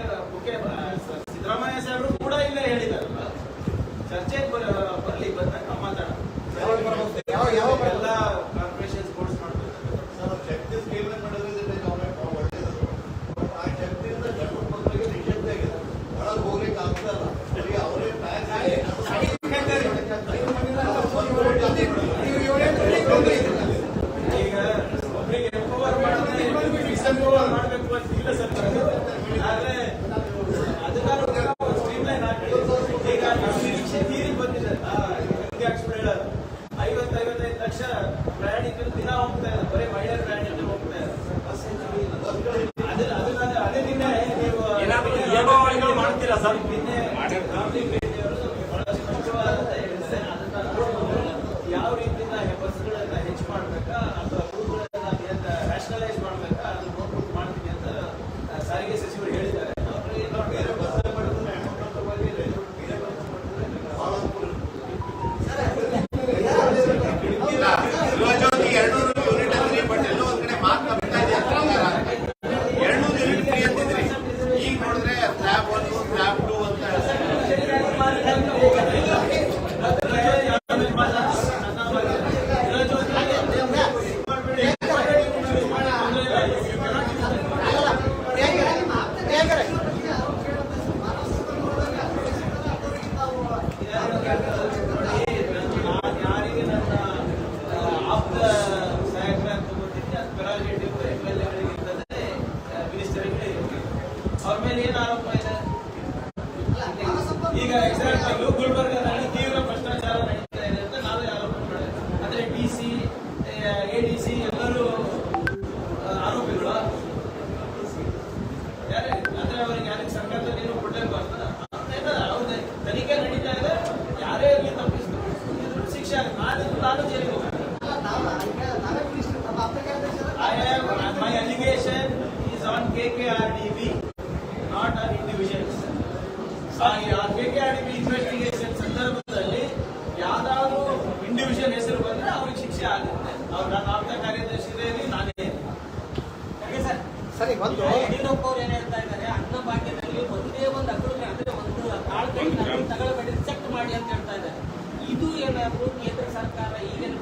ಸಿದ್ದರಾಮಯ್ಯ ಸಾಹೇಬರು ಕೂಡ ಇಲ್ಲೇ ಹೇಳಿದಾರಲ್ಲ, ಚರ್ಚೆಗೆ ಬರ್ಲಿ, ಬಂದಾಗ ಮಾತಾಡೋಣ. ಎಲ್ಲ ಕಾರ್ಪೊರೇಷನ್ ಸ್ಪೋರ್ಟ್ಸ್ ಮಾಡ್ಬೇಕು. ಹೋಗ್ಲಿಕ್ಕೆ ಆಗ್ತಲ್ಲ, ಅವರೇ ಈಗ ಒಬ್ಬರಿಗೆ ಎಂಪವರ್ ಮಾಡಿದ್ರೆ ಡಿಸೆಂಪವರ್ ಮಾಡಬೇಕು ಅಂತ ಇಲ್ಲ ಸರ್ಕಾರ. ಆದ್ರೆ ಅದನ್ನ ಸ್ಟ್ರೀಮ್ಲೈನ್ ಹಾಕಿ ಈಗ ನಿರೀಕ್ಷೆ ತೀರಿ ಬಂದಿದೆ. ಹೇಳೋದು 50-55 ಲಕ್ಷ ಪ್ರಯಾಣಿಕರು ದಿನ ಹೋಗ್ತಾ ಇದ್ದಾರೆ, ಬರೀ ಮಹಿಳಾ ಪ್ರಯಾಣಿಕರು ಹೋಗ್ತಾ ಇದ್ದಾರೆ. ಅದೇ ನಿನ್ನೆ ನೀವು ನಿಯಮಾವಳಿಗಳು ಮಾಡ್ತೀರಾ ಸರ್? ನಿನ್ನೆ ಬಹಳ ಸ್ಪಷ್ಟವಾದಂತ ಹೇಳಿದ್ದಾರೆ. ಅದನ್ನ ನೋಡ್ಬೋದು ಯಾವ ರೀತಿಯಿಂದ ಬಸ್ಗಳನ್ನ ಹೆಚ್ಚು ಮಾಡ್ಬೇಕಾ ಅಥವಾ ರೂಟ್ಗಳನ್ನ ರ್ಯಾಷನಲೈಸ್ ಮಾಡ್ಬೇಕಾ ಅದನ್ನ ನೋಡ್ಬಿಟ್ಟು ಮಾಡ್ತೀನಿ ಅಂತ ಸಾರಿಗೆ ಸಚಿವರು ಹೇಳಿದ್ದಾರೆ. ಬೇರೆ ಬಸ್ ಗೃಹಜ್ಯೋತಿ 200 ಯೂನಿಟ್ ಅಂದ್ರಿ, ಬಟ್ ಎಲ್ಲೋ ಒಂದ್ ಕಡೆ ಮಾತ್ರ ಬಿಡ್ತಾ ಇದೆ ಸರ್ಕಾರ. 200 ಯೂನಿಟ್ ಫ್ರೀ ಅಂತಿದ್ರಿ, ಈಗ ನೋಡಿದ್ರೆ ಸ್ಲ್ಯಾಬ್ 1 ಸ್ಲ್ಯಾಬ್ 2 ಅಂತ ADC ಎಲ್ಲರೂ ಆರೋಪಿಗಳು ಯಾರೇ ಅಂದ್ರೆ ಅವ್ರಿಗೆ ಯಾರಿಗೆ ಸರ್ಕಾರದಲ್ಲಿ ಏನು ಕೊಡಲೇಬಾರ್ದು. ಅವ್ರದ್ದು ತನಿಖೆ ನಡೀತಾ ಇದೆ, ಯಾರೇ ಇಲ್ಲಿ ತಪ್ಪಿಸಿದ್ರು ಶಿಕ್ಷೆ ನಾನು ಜೈಲಿಗೆ ಹೋಗ್ತೀನಿ. My allegation is on KKRDB, not on individuals. KKRDB investigation ಸಂದರ್ಭದಲ್ಲಿ ಯಾವ್ದಾದ್ರು ಇಂಡಿವಿಜುವಲ್ ಹೆಸರು ಬಂದ್ರೆ ಅವ್ರಿಗೆ ಶಿಕ್ಷೆ ಆಗುತ್ತೆ. ಅವ್ರು ನಾನು ಆಪ್ತ ಕಾರ್ಯದರ್ಶಿ ನಾನೇ. ಸರಿ, ಒಂದು ಯಡಿಯೂರಪ್ಪ ಅವ್ರು ಏನ್ ಹೇಳ್ತಾ ಇದ್ದಾರೆ, ಅನ್ನ ಭಾಗ್ಯದಲ್ಲಿ ಒಂದೇ ಒಂದು ಅಕ್ರಮ ಅಂದ್ರೆ ಒಂದು ಕಾಳು ಕೈ ತಗೊಳ್ಬೇಡಿ, ರಿಜೆಕ್ಟ್ ಮಾಡಿ ಅಂತ ಹೇಳ್ತಾ ಇದ್ದಾರೆ. ಇದು ಏನಾದ್ರು ಕೇಂದ್ರ ಸರ್ಕಾರ ಈಗೇನು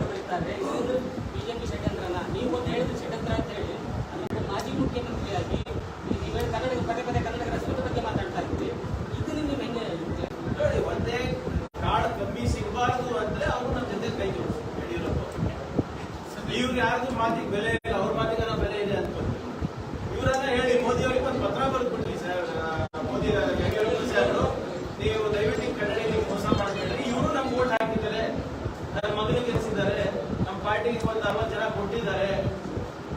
ಬರೀತಾರೆ, ಇದು ಬಿಜೆಪಿ ಷಡ್ಯಂತ್ರನ. ನೀವು ಒಂದು ಹೇಳಿದ್ರೆ ಷಡ್ಯಂತ್ರ ಅಂತ ಹೇಳಿ, ಅದಕ್ಕೆ ಮಾಜಿ ಮುಖ್ಯಮಂತ್ರಿಯಾಗಿ ನೀವು ಕನ್ನಡ ಪದೇ ಕನ್ನಡ ರಾಷ್ಟ್ರದ ಬಗ್ಗೆ ಮಾತಾಡ್ತಾ ಇದ್ದೀವಿ. ಇದು ನೀವು ಹೆಂಗೆ ನೋಡಿ, ಒಂದೇ ಕಾಳು ಕಮ್ಮಿ ಸಿಗಬಾರ್ದು ಅಂದ್ರೆ ಅವ್ರು ನಮ್ಮ ಜೊತೆ ಕೈ ಜೋಡಿಸ್ ಯಡಿಯೂರಪ್ಪ. ಇವ್ರು ಯಾರ್ದು ಮಾತಿಗೆ ಬೆಲೆ ಇಲ್ಲ, ಅವ್ರ ಮಾತಿಗೆ ಬೆಲೆ ಇದೆ ಅಂತ ಇವರನ್ನ ಹೇಳಿ ಮೋದಿ ಅವರಿಗೆ ಒಂದು ಪತ್ರ ಬರೆದ್ಬಿಡ್ಲಿ ಸರ್. ಮೋದಿ ಯಡಿಯೂರಪ್ಪ ಸರ್, ನೀವು ದಯವಿಟ್ಟು ಕನ್ನಡಿಗೆ ಮೋಸ ಮಾಡಬೇಡಿ. ಇವರು ನಮ್ಗೆ ಓಟ್ ಹಾಕಿದ್ದಾರೆ, ನನ್ನ ಮಗನಿಗೆ ಗೆಲ್ಲಿಸಿದ್ದಾರೆ, ನಮ್ಮ ಪಾರ್ಟಿಗೆ ಒಂದು 60 ಜನ ಕೊಟ್ಟಿದ್ದಾರೆ,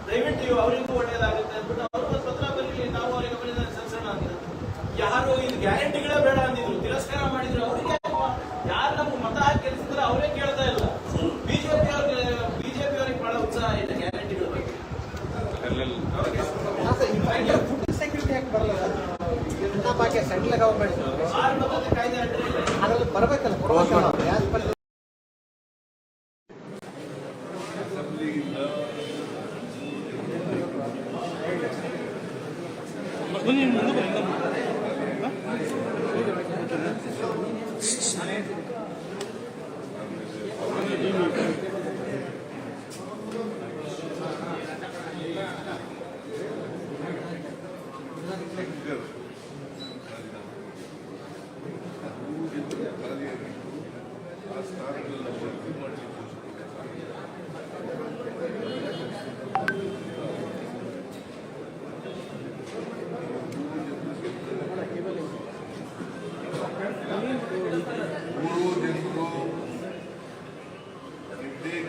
ದಯವಿಟ್ಟು ನೀವು ಅವರಿಗೂ ಒಳ್ಳೇದಾಗುತ್ತೆ ಅಂದ್ಬಿಟ್ಟು ಅವರು ಒಂದು ಪತ್ರ ಬರಲಿ. ನಾವು ಅವರಿಗೆ ಗಮನಿಸಿದ ಸಲ್ಸೋಣ ಅಂತ. ಯಾರು ಇದು ಗ್ಯಾರಂಟಿಗಳೇ ಬೇಡ ಅಂದಿದ್ರು, ತಿರಸ್ಕಾರ ಮಾಡಿದ್ರು. ಅವರಿಗೆ ಯಾರು ನಮ್ಗೆ ಮತ ಹಾಕಿ ಗೆಲ್ಲಿಸಿದ್ರೆ ಅವರೇ ಕೇಳ್ತಾ ಇಲ್ಲ. ಬಿಜೆಪಿ ಅವ್ರಿಗೆ ಬಹಳ ಉತ್ಸಾಹ ಇದೆ ಗ್ಯಾರಂಟಿಗಳ ಬಗ್ಗೆ. ಫುಡ್ ಸೆಕ್ಯೂರಿಟಿ ಯಾಕೆ ಬರಲ್ಲ? ಅನ್ನ ಭಾಗ್ಯ ಸೆಂಟ್ರಲ್ ಗವರ್ಮೆಂಟ್ ಕಾಯ್ದೆ ಅದ್ರಲ್ಲಿ ಬರಬೇಕಲ್ಲ, ಕೊಡ್ಬೇಕಲ್ಲ.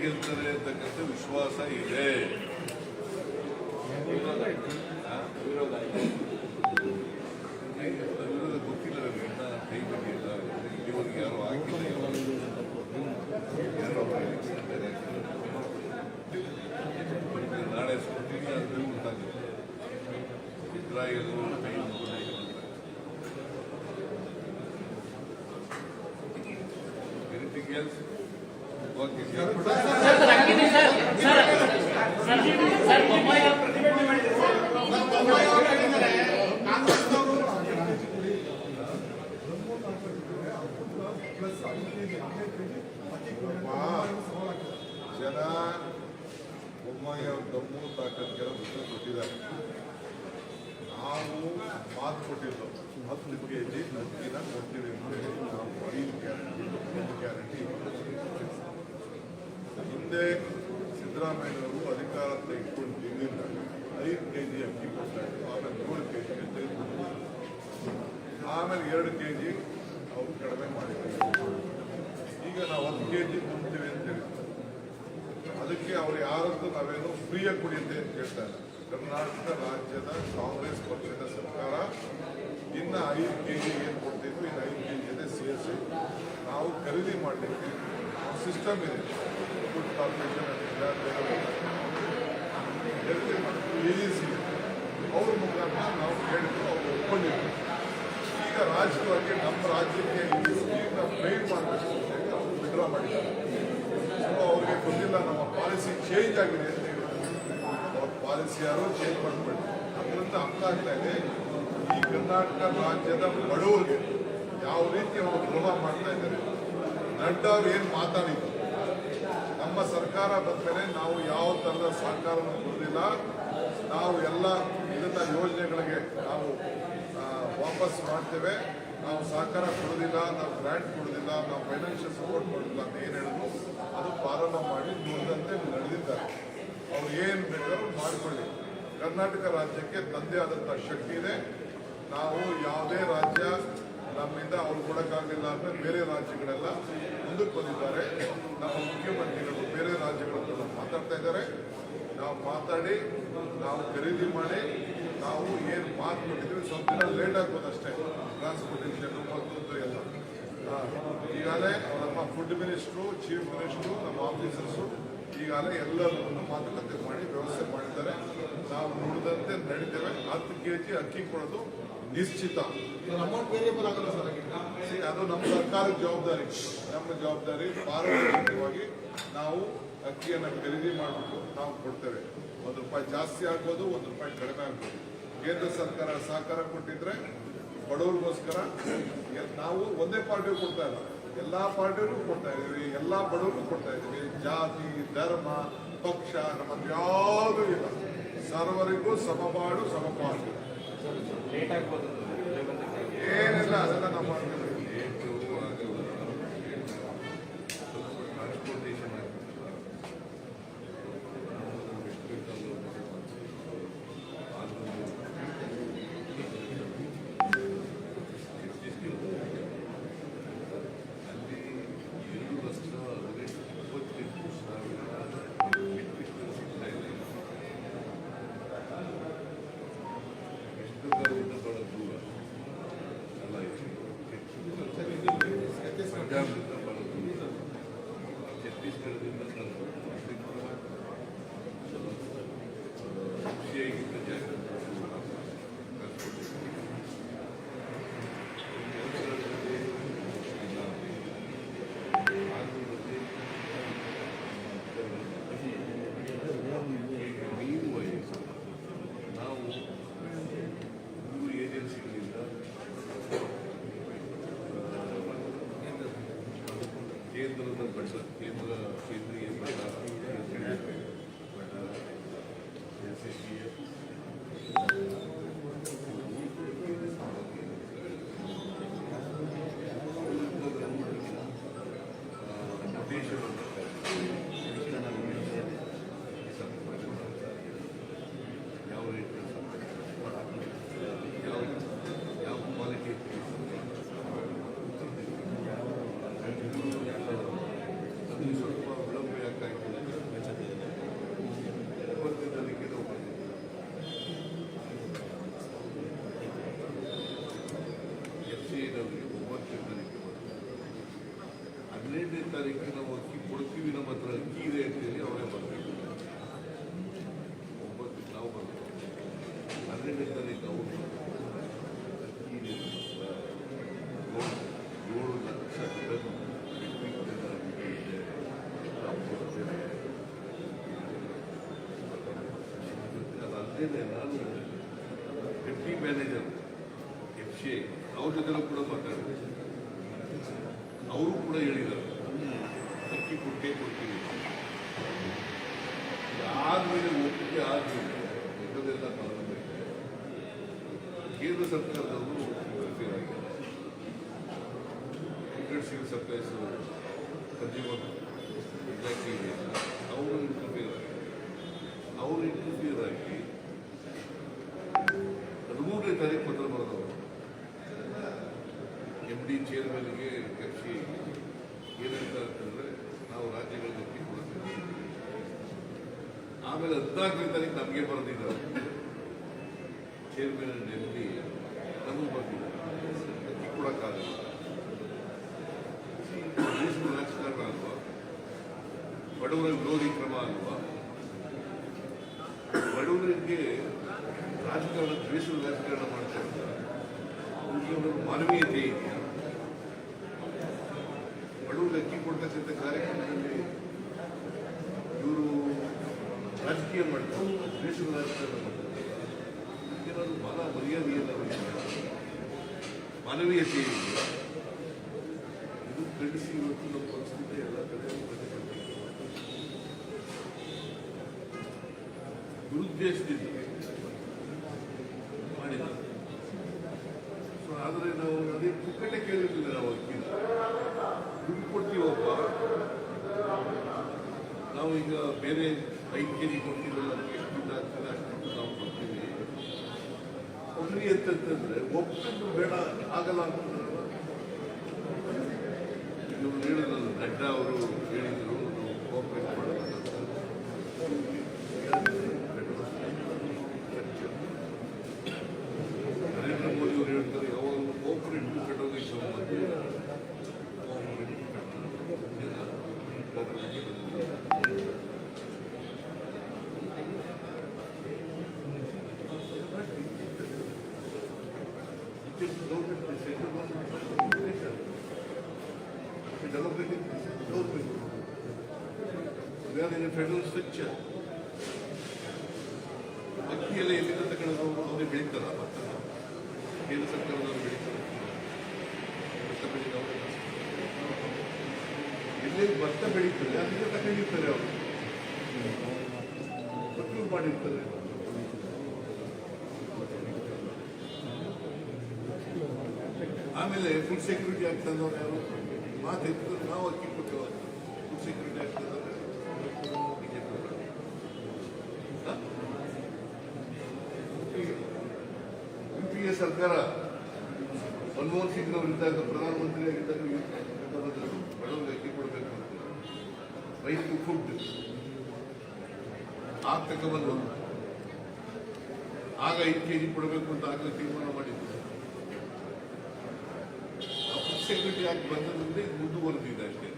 ಗೆಲ್ತಾರೆ ಅಂತಕ್ಕಂಥ ವಿಶ್ವಾಸ ಇದೆ. ವಿರೋಧ ಗೊತ್ತಿಲ್ಲ ನನಗೆ, ಇನ್ನ ಕೈ ಬಂದಿಲ್ಲ. ಇಲ್ಲಿವರೆಗೆ ಯಾರು ಹಾಕಿಲ್ಲ, ಯಾರೋ ನಾಳೆ ಸ್ಪರ್ಧಿಗೆ ಅದ್ರಲ್ಲಿ ಗೊತ್ತಾಗುತ್ತೆ. ಇದ್ರಾಯರು ಕೈ ಎನಿಥಿಂಗ್ ಎಲ್ಸ್? ಓಕೆ ಜನ ಬೊಮ್ಮಾಯಿ ಅವ್ರ ದಮ್ಮು ತಾಕತ್ಗೆಲ್ಲ ಉತ್ತರ ಕೊಟ್ಟಿದ್ದಾರೆ. ನಾವು ಮಾತು ಕೊಟ್ಟಿದ್ದು 10 kg ಅಕ್ಕಿನ ಕೊಡ್ತೀವಿ ಅಂತ ಹೇಳಿ ನಾವು 5 ಗ್ಯಾರಂಟಿ. ಹಿಂದೆ ಸಿದ್ದರಾಮಯ್ಯವರು ಅಧಿಕಾರ ತೆಗೆದುಕೊಂಡು ತಿಂದಿಂದ 5 kg ಅಕ್ಕಿ ಕೊಡ್ತಾ ಇದ್ರು, ಆಮೇಲೆ 7 kg ತೆಗೆದುಕೊಂಡು, ಆಮೇಲೆ 2 kg ಅವ್ರು ಕಡಿಮೆ ಮಾಡಿದ್ರು. ಈಗ ನಾವು 10 kg ಕೊಡ್ತೀವಿ ಅಂತ ಹೇಳಿದ್ರು. ಅದಕ್ಕೆ ಅವ್ರು ಯಾರದ್ದು ನಾವೇನು ಫ್ರೀಯಾಗಿ ಕುಡಿಯುತ್ತೆ ಅಂತ ಕೇಳ್ತಾ ಇಲ್ಲ. ಕರ್ನಾಟಕ ರಾಜ್ಯದ ಕಾಂಗ್ರೆಸ್ ಪಕ್ಷದ ಸರ್ಕಾರ ಇನ್ನ 5 kg ಏನು ಕೊಡ್ತಿದ್ರು, ಇನ್ನು 5 kg ಜೊತೆ ಸೇರಿಸಿ ನಾವು ಖರೀದಿ ಮಾಡಲಿಕ್ಕೆ ಸಿಸ್ಟಮ್ ಇದೆ. ಫುಡ್ ಕಾರ್ಪೊರೇಷನ್ AEC ಅವ್ರ ಮುಖಾಂತರ ನಾವು ಕೇಳಿದ್ರು, ಅವ್ರು ಒಪ್ಕೊಂಡಿದ್ರು. ಈಗ ರಾಜಕೀಯವಾಗಿ ನಮ್ಮ ರಾಜ್ಯಕ್ಕೆ ಈ ಸ್ಕೀಮ್ನ ಫ್ರೈಮ್ ಮಾಡಬೇಕು ಅಂತ ಹೇಳಿ ಅವರು ವಿಡ್ರಾ ಮಾಡಿದ್ದಾರೆ. ಸೊ ಅವ್ರಿಗೆ ಗೊತ್ತಿಲ್ಲ, ನಮ್ಮ ಪಾಲಿಸಿ ಚೇಂಜ್ ಆಗಿದೆ ಅಂತ ಹೇಳಿ ಅವ್ರ ಪಾಲಿಸಿ ಯಾರು ಚೇಂಜ್ ಮಾಡಿಬಿಟ್ಟು ಅದರಿಂದ ಅರ್ಥ ಆಗ್ತಾ ಇದೆ ಈ ಕರ್ನಾಟಕ ರಾಜ್ಯದ ಬಡವರಿಗೆ ಯಾವ ರೀತಿ ಅವರು ದ್ರೋಹ ಮಾಡ್ತಾ ಇದ್ದಾರೆ. ನಡ್ಡಾ ಅವರು ಏನು ಮಾತಾಡಿದ್ರು, ನಮ್ಮ ಸರ್ಕಾರ ಬಂದ ಮೇಲೆ ನಾವು ಯಾವ ಥರದ ಸಹಕಾರವನ್ನು ಕೊಡಲಿಲ್ಲ, ನಾವು ಎಲ್ಲ ಇದನ್ನ ಯೋಜನೆಗಳಿಗೆ ನಾವು ವಾಪಸ್ ಮಾಡ್ತೇವೆ, ನಾವು ಸಹಕಾರ ಕೊಡೋದಿಲ್ಲ, ನಾವು ಗ್ರಾಂಟ್ ಕೊಡೋದಿಲ್ಲ, ನಾವು ಫೈನಾನ್ಷಿಯಲ್ ಸಪೋರ್ಟ್ ಕೊಡೋದಿಲ್ಲ ಅಂತ ಏನು ಹೇಳಿದ್ರು ಅದು ಪ್ರಾರಂಭ ಮಾಡಿ ನೋಡಿದಂತೆ ನಡೆದಿದ್ದಾರೆ. ಅವ್ರು ಏನು ಬೇಕಾದ್ರೂ ಮಾಡಿಕೊಳ್ಳಿ. ಕರ್ನಾಟಕ ರಾಜ್ಯಕ್ಕೆ ತಂದೆ ಆದಂಥ ಶಕ್ತಿ ಇದೆ. ನಾವು ಯಾವುದೇ ರಾಜ್ಯ ನಮ್ಮಿಂದ ಅವ್ರು ಕೊಡೋಕ್ಕಾಗಲಿಲ್ಲ ಅಂದರೆ ಬೇರೆ ರಾಜ್ಯಗಳೆಲ್ಲ ಮುಂದಕ್ಕೆ ಬಂದಿದ್ದಾರೆ. ನಮ್ಮ ಮುಖ್ಯಮಂತ್ರಿಗಳು ಬೇರೆ ರಾಜ್ಯಗಳ ಮಾತಾಡಿ ನಾವು ಖರೀದಿ ಮಾಡಿ ನಾವು ಏನು ಮಾತು ಕೊಟ್ಟಿದ್ವಿ ಸ್ವಲ್ಪ ದಿನ ಲೇಟ್ ಆಗ್ಬೋದು ಅಷ್ಟೇ, ಟ್ರಾನ್ಸ್ಪೋರ್ಟೇಷನ್ ಮತ್ತೊಂದು ಎಲ್ಲ. ಈಗಾಗಲೇ ನಮ್ಮ ಫುಡ್ ಮಿನಿಸ್ಟ್ರು, ಚೀಫ್ ಮಿನಿಸ್ಟ್ರು, ನಮ್ಮ ಆಫೀಸರ್ಸು ಈಗಾಗಲೇ ಎಲ್ಲರನ್ನು ಮಾತುಕತೆ ಮಾಡಿ ವ್ಯವಸ್ಥೆ ಮಾಡಿದ್ದಾರೆ. ನಾವು ನುಡಿದಂತೆ ನಡೀತೇವೆ. 10 kg ಅಕ್ಕಿ ಕೊಡೋದು ನಿಶ್ಚಿತ. ಅಮೌಂಟ್ ವೇರಿಯಬಲ್ ಆಗಲ್ಲ ಸರ್. ಅದು ನಮ್ಮ ಸರ್ಕಾರದ ಜವಾಬ್ದಾರಿ, ನಮ್ಮ ಜವಾಬ್ದಾರಿ. ಪಾರದರ್ಶಕವಾಗಿ ನಾವು ಅಕ್ಕಿಯನ್ನು ಖರೀದಿ ಮಾಡಿಬಿಟ್ಟು ನಾವು ಕೊಡ್ತೇವೆ. ₹1 ಜಾಸ್ತಿ ಆಗ್ಬೋದು, ₹1 ಕಡಿಮೆ ಆಗ್ಬೋದು. ಕೇಂದ್ರ ಸರ್ಕಾರ ಸಹಕಾರ ಕೊಟ್ಟಿದ್ರೆ ಬಡವರಿಗೋಸ್ಕರ ನಾವು ಒಂದೇ ಪಾರ್ಟಿಗೂ ಕೊಡ್ತಾ ಇಲ್ಲ, ಎಲ್ಲಾ ಪಾರ್ಟಿಗೂ ಕೊಡ್ತಾ ಇದ್ದೀವಿ, ಎಲ್ಲಾ ಬಡವರಿಗೂ ಕೊಡ್ತಾ ಇದ್ದೀವಿ. ಜಾತಿ, ಧರ್ಮ, ಪಕ್ಷ ನಮ್ಮದು ಯಾವುದೂ ಇಲ್ಲ. ಸರ್ವರಿಗೂ ಸಮಬಾಳು ಸಮಪಾಲು. ಏನಿಲ್ಲ, ಅದೆಲ್ಲ ನಮ್ಮ ಪಂಜಾಬ್ನಿಂದ ಬರೋದು, ಛತ್ತೀಸ್ಗಢದಿಂದ ಖುಷಿಯಾಗಿದ್ದ ಜಾಗ ನೀರು ವಹಿಸಿ ನಾವು 3 ಏಜೆನ್ಸಿಗಳಿಂದ ಕೇಂದ್ರದ ಬಡ್ಸ ಕೇಂದ್ರೀಯ ದೇಶವನ್ನು ಯಾವ ರೀತಿ ಯಾವ ಕ್ವಾಲಿಟಿ ಅದು ಸ್ವಲ್ಪ ವಿಳಂಬ ಯಾಕಾಯ್ತು. 9ನೇ ತಾರೀಕಿಗೆ ನಾವು ಬಂದಿದ್ದೀವಿ. FCAದವರಿಗೆ 9ನೇ ತಾರೀಕಿಗೆ ಬಂದಿದ್ದೀವಿ. 15ನೇ ತಾರೀಕಿಗೆ ನಾವು ಅಕ್ಕಿ ಕೊಡ್ತೀವಿ, ನಮ್ಮ ಹತ್ರ ಅಕ್ಕಿ ಇದೆ ಅಂತೇಳಿ ಅವರೇ ಬರಬೇಕು. 9ಕ್ಕೆ ನಾವು ಬರಬೇಕು. 12ನೇ ತಾರೀಕು ಅವರು ಅಕ್ಕಿ ಇದೆ 7 ಲಕ್ಷ ಟನ್ ಅದಲ್ಲದೆ ನಾನು ಡೆಪ್ಟಿ ಮ್ಯಾನೇಜರ್ FCA ಅವ್ರ ಜೊತೆ ಕೂಡ ಮಾತಾಡಿದೆ. ಅವರು ಕೂಡ ಹೇಳಿದ್ದಾರೆ ಅಕ್ಕಿ ಕೊಡ್ತೀವಿ. ಆದ್ಮೇಲೆ ಒಪ್ಪಿಗೆ ಆದ್ಮೇಲೆ ಇದೆಲ್ಲ ಮಾಡಬೇಕು. ಕೇಂದ್ರ ಸರ್ಕಾರದವರು ಇಂಟರ್ಫಿಯರ್ ಆಗಿದ್ದಾರೆ. ಸಿವಿಲ್ ಸಪ್ಲೈಸ್ ಕನ್ಸ್ಯೂಮರ್ ಇಲಾಖೆ ಇದೆ, ಅವರು ಇಂಟರ್ಫಿಯರ್ ಆಗಿ 13ನೇ ತಾರೀಕು ಪತ್ರ ಬರೆದವರು MD ಚೇರ್ಮನ್ಗೆ FCA ಏನಂತ ಅಂತಂದ್ರೆ ನಾವು ರಾಜ್ಯಗಳಿಗೆ ಅಕ್ಕಿ ಕೊಡುತ್ತೇವೆ. ಆಮೇಲೆ 14ನೇ ತಾರೀಕು ನಮಗೆ ಬರೆದಿದ್ದಾರೆ ಚೇರ್ಮನ್ ಅಂಡ್ MD ನಮಗೆ ಬಂದಿದ್ದಾರೆ ಅಕ್ಕಿ ಕೊಡಕ್ಕಾಗಲ್ಲ. ದೇಶದ ರಾಜಕಾರಣ ಅಲ್ವಾ, ಬಡವರ ವಿರೋಧಿ ಕ್ರಮ ಅಲ್ವಾ, ಬಡವರಿಗೆ ರಾಜಕಾರಣ ದ್ವೇಷದ ರಾಜಕಾರಣ ಮಾಡ್ತಾ ಇದ್ದಾರೆ. ಅವ್ರಿಗೆ ಮಾನವೀಯತೆ ಇದೆಯಾ? ಬಡವರಿಗೆ ಅಕ್ಕಿ ಕೊಡ್ತಕ್ಕಂಥ ಕಾರ್ಯಕ್ರಮದಲ್ಲಿ ಇವರು ರಾಜಕೀಯ ಮಾಡ್ತಾರೆ, ದ್ವೇಷದ ರಾಜಕಾರಣ ಮಾಡ್ತಾರೆ. ಏನಾದ್ರು ಮರ್ಯಾದೆಯಲ್ಲ, ಮಾನವೀಯತೆ ಇದೆಯಾ? ಇದು ಖಂಡಿಸಿ ಇವತ್ತು ನಮ್ಮ ಪರಿಸ್ಥಿತಿ ಎಲ್ಲ ಕಡೆ ದುರುದ್ದೇಶದಿಂದ ಮಾಡಿದ್ದಾರೆ. ಸೊ ಆದರೆ ನಾವು ಅದೇ ಪುಕ್ಕಟ್ಟೆ ಕೇಳಿರ್ಲಿಲ್ಲ. ನಾವು ಅಕ್ಕಿನ ದುಡ್ಡು ಕೊಡ್ತೀವಪ್ಪ, ನಾವು ಈಗ ಬೇರೆ 5 kg ಕೊಡ್ತೀವಲ್ಲ, ಎಷ್ಟು ದುಡ್ಡು ಆಗ್ತದೆ ಅಷ್ಟು ನಾವು ಕೊಡ್ತೀವಿ. ಒಬ್ಬರಿ ಅಂತಂತಂದ್ರೆ ಒಬ್ಬರು ಬೇಡ ಆಗಲ್ಲ ಅಂತ ಇವರು ಹೇಳಿದ್ರು. ನಡ್ಡಾ ಅವರು ಹೇಳಿದ್ರು ಕೋಆಪರೇಟ್ ಮಾಡಲ್ಲ. government, central government, democratic government. We are in a federal structure. ಅಕ್ಕಿಯೆಲ್ಲ ಎಲ್ಲಿಂದ ತಗೊಂಡು ಅವರೇ ಬೆಳೀತಾರ ಭತ್ತ ಕೇಂದ್ರ ಸರ್ಕಾರದವರು ಬೆಳೀತಾರೆ ಭತ್ತ ಬೆಳೀತಾರೆ ಎಲ್ಲಿ ಭತ್ತ ಬೆಳೀತಾರೆ ಅಲ್ಲಿಂದ ತಗೊಂಡಿರ್ತಾರೆ ಅವರು ಪ್ರೊಕ್ಯೂರ್ ಮಾಡಿರ್ತಾರೆ. ಆಮೇಲೆ ಫುಡ್ ಸೆಕ್ಯೂರಿಟಿ ಆಗ್ತದವ್ರು ಯಾರು ಮಾತಿತ್ತು ನಾವು ಅಕ್ಕಿ ಕೊಟ್ಟೆವು ಫುಡ್ ಸೆಕ್ಯೂರಿಟಿ ಆಗ್ತದ ಯುಪಿಎ ಸರ್ಕಾರ ಮನಮೋಹನ್ ಸಿಂಗ್ ಅವರಿದ್ದಾಗ ಪ್ರಧಾನಮಂತ್ರಿ ಆಗಿದ್ದಾಗ ಬಡವರಿಗೆ ಅಕ್ಕಿ ಕೊಡಬೇಕು ಅಂತ ರೈಟ್ ಟು ಫುಡ್ ಆಗ ತಗೊಂಡ್ಬಂದು ಆಗ 5 kg ಕೊಡಬೇಕು ಅಂತ ಆಗಲೇ ತೀರ್ಮಾನ ಮಾಡಿದ್ರು. ಫುಡ್ ಸೆಕ್ಯೂರಿಟಿ ಆಗಿ ಬಂದದ್ರಿಂದ ಇದು ಮುಂದುವರೆದಿದೆ ಅಷ್ಟೇ.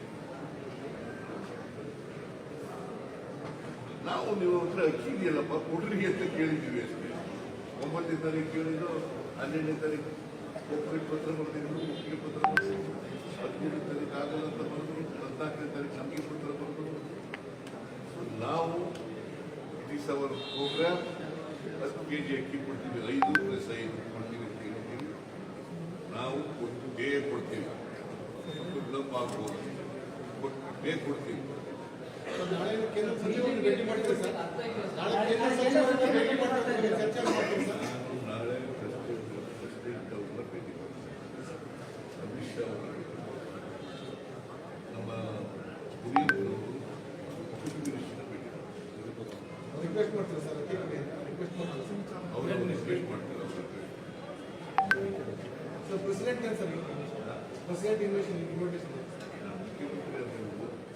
ನಾವು ನೀವು ಹತ್ರ ಅಕ್ಕಿ ಇದೆಯಲ್ಲಪ್ಪ ಕೊಡ್ರಿ ಅಂತ ಕೇಳಿದ್ದೀವಿ ಅಷ್ಟೇ. 9ನೇ ತಾರೀಕು ಕೇಳಿದ್ದು 12ನೇ ತಾರೀಕು ಒಪ್ಪಿಗೆ ಪತ್ರ ಬರ್ತಿದ್ರು, ಒಪ್ಪಿಗೆ ಪತ್ರ ಬರ್ತಿದ್ರು. 15ನೇ ತಾರೀಕು ಆಗಲ್ಲ ಅಂತ ಬರೆದ್ರು, 14ನೇ ತಾರೀಕು ನಮಗೆ ಪತ್ರ ಬರೆದ್ರು. ನಾವು it is our programme. 10 kg ಅಕ್ಕಿ ಕೊಡ್ತೀವಿ, 5 + 5 ಕೊಡ್ತೀವಿ ಅಂತ ಹೇಳ್ತೀವಿ. ನಾವು ಕೊಟ್ಟೇ ಕೊಡ್ತೀವಿ, ವಿಳಂಬ ಆಗ್ಬೋದು, ಕೊಟ್ಟೇ ಕೊಡ್ತೀವಿ. ನಾಳೆ ಕೇಂದ್ರ ಸಚಿವರನ್ನು ಭೇಟಿ ಮಾಡಿದ್ರೆ ಸರ್, ನಾಳೆ ಕೇಂದ್ರ ಸಚಿವರನ್ನು ಭೇಟಿ ಮಾಡಿದ್ರೆ ಚರ್ಚೆ ಮಾಡ್ತೀವಿ ಸರ್. ನಾಳೆ ಪ್ರೆಸಿಡೆಂಟ್ ಅವರನ್ನ ಭೇಟಿ ಮಾಡ್ತೀವಿ, ಅಮಿತ್ ಶಾ ಅವರನ್ನ ನಮ್ಮ ಹಿರಿಯರು ಚೀಫ್ ಮಿನಿಸ್ಟರ್ ಭೇಟಿ ಮಾಡ್ತೀವಿ. ರಿಕ್ವೆಸ್ಟ್ ಮಾಡ್ತಾರೆ ಸರ್, ರಿಕ್ವೆಸ್ಟ್ ಮಾಡ್ತಾರೆ ಅವರು ರಿಕ್ವೆಸ್ಟ್ ಮಾಡ್ತಾರೆ ಸರ್. ಪ್ರೆಸಿಡೆಂಟ್ ಏನು ಸರ್ ಪ್ರೆಸಿಡೆಂಟ್ ಇನ್ವಿಟೇಷನ್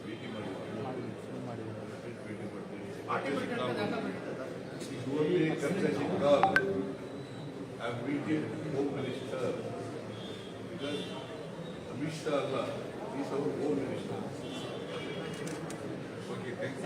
ಭೇಟಿ ಮಾಡಿ only concession call. I am meeting Home Minister because Amit Shah Allah is our Home Minister. Okay, thank you.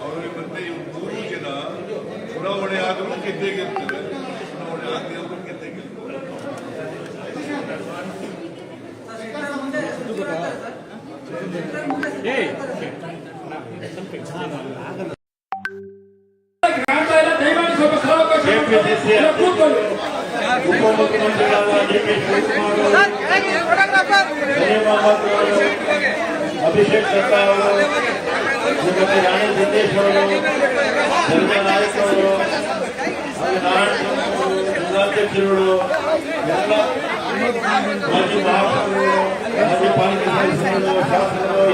ಅವರಿಗೆ ಮತ್ತೆ 3 ಜನ ಚುನಾವಣೆ ಆದರೂ ಗೆದ್ದೇ ಗೆಲ್ತಾರೆ, ಚುನಾವಣೆ ಆಗದೆ ಅವರು ಗೆದ್ದೇ ಗೆಲ್ತಾರೆ. ಉಪಮುಖ್ಯಮಂತ್ರಿಗಳಾದ ಡಿ.ಕೆ. ಶಿವಕುಮಾರ್, ಅಭಿಷೇಕ್ ಶರ್ಮಾ ಅವರು, ಶ್ರೀಮತಿ ರಾಣಿ ಸಿದ್ದೇಶ್ ಅವರು, ಸಂಜಯ್ ನಾಯಕ್ ಅವರು, ನಾರಾಯಣ ಜಿಲ್ಲಾಧ್ಯಕ್ಷರುಗಳು, ಎಲ್ಲ ಮಾಜಿ ಮಹಾಪೌರರು, ಮಾಜಿ ಪಾಲಿಕೆ ಸದಸ್ಯರು, ಶಾಸಕರು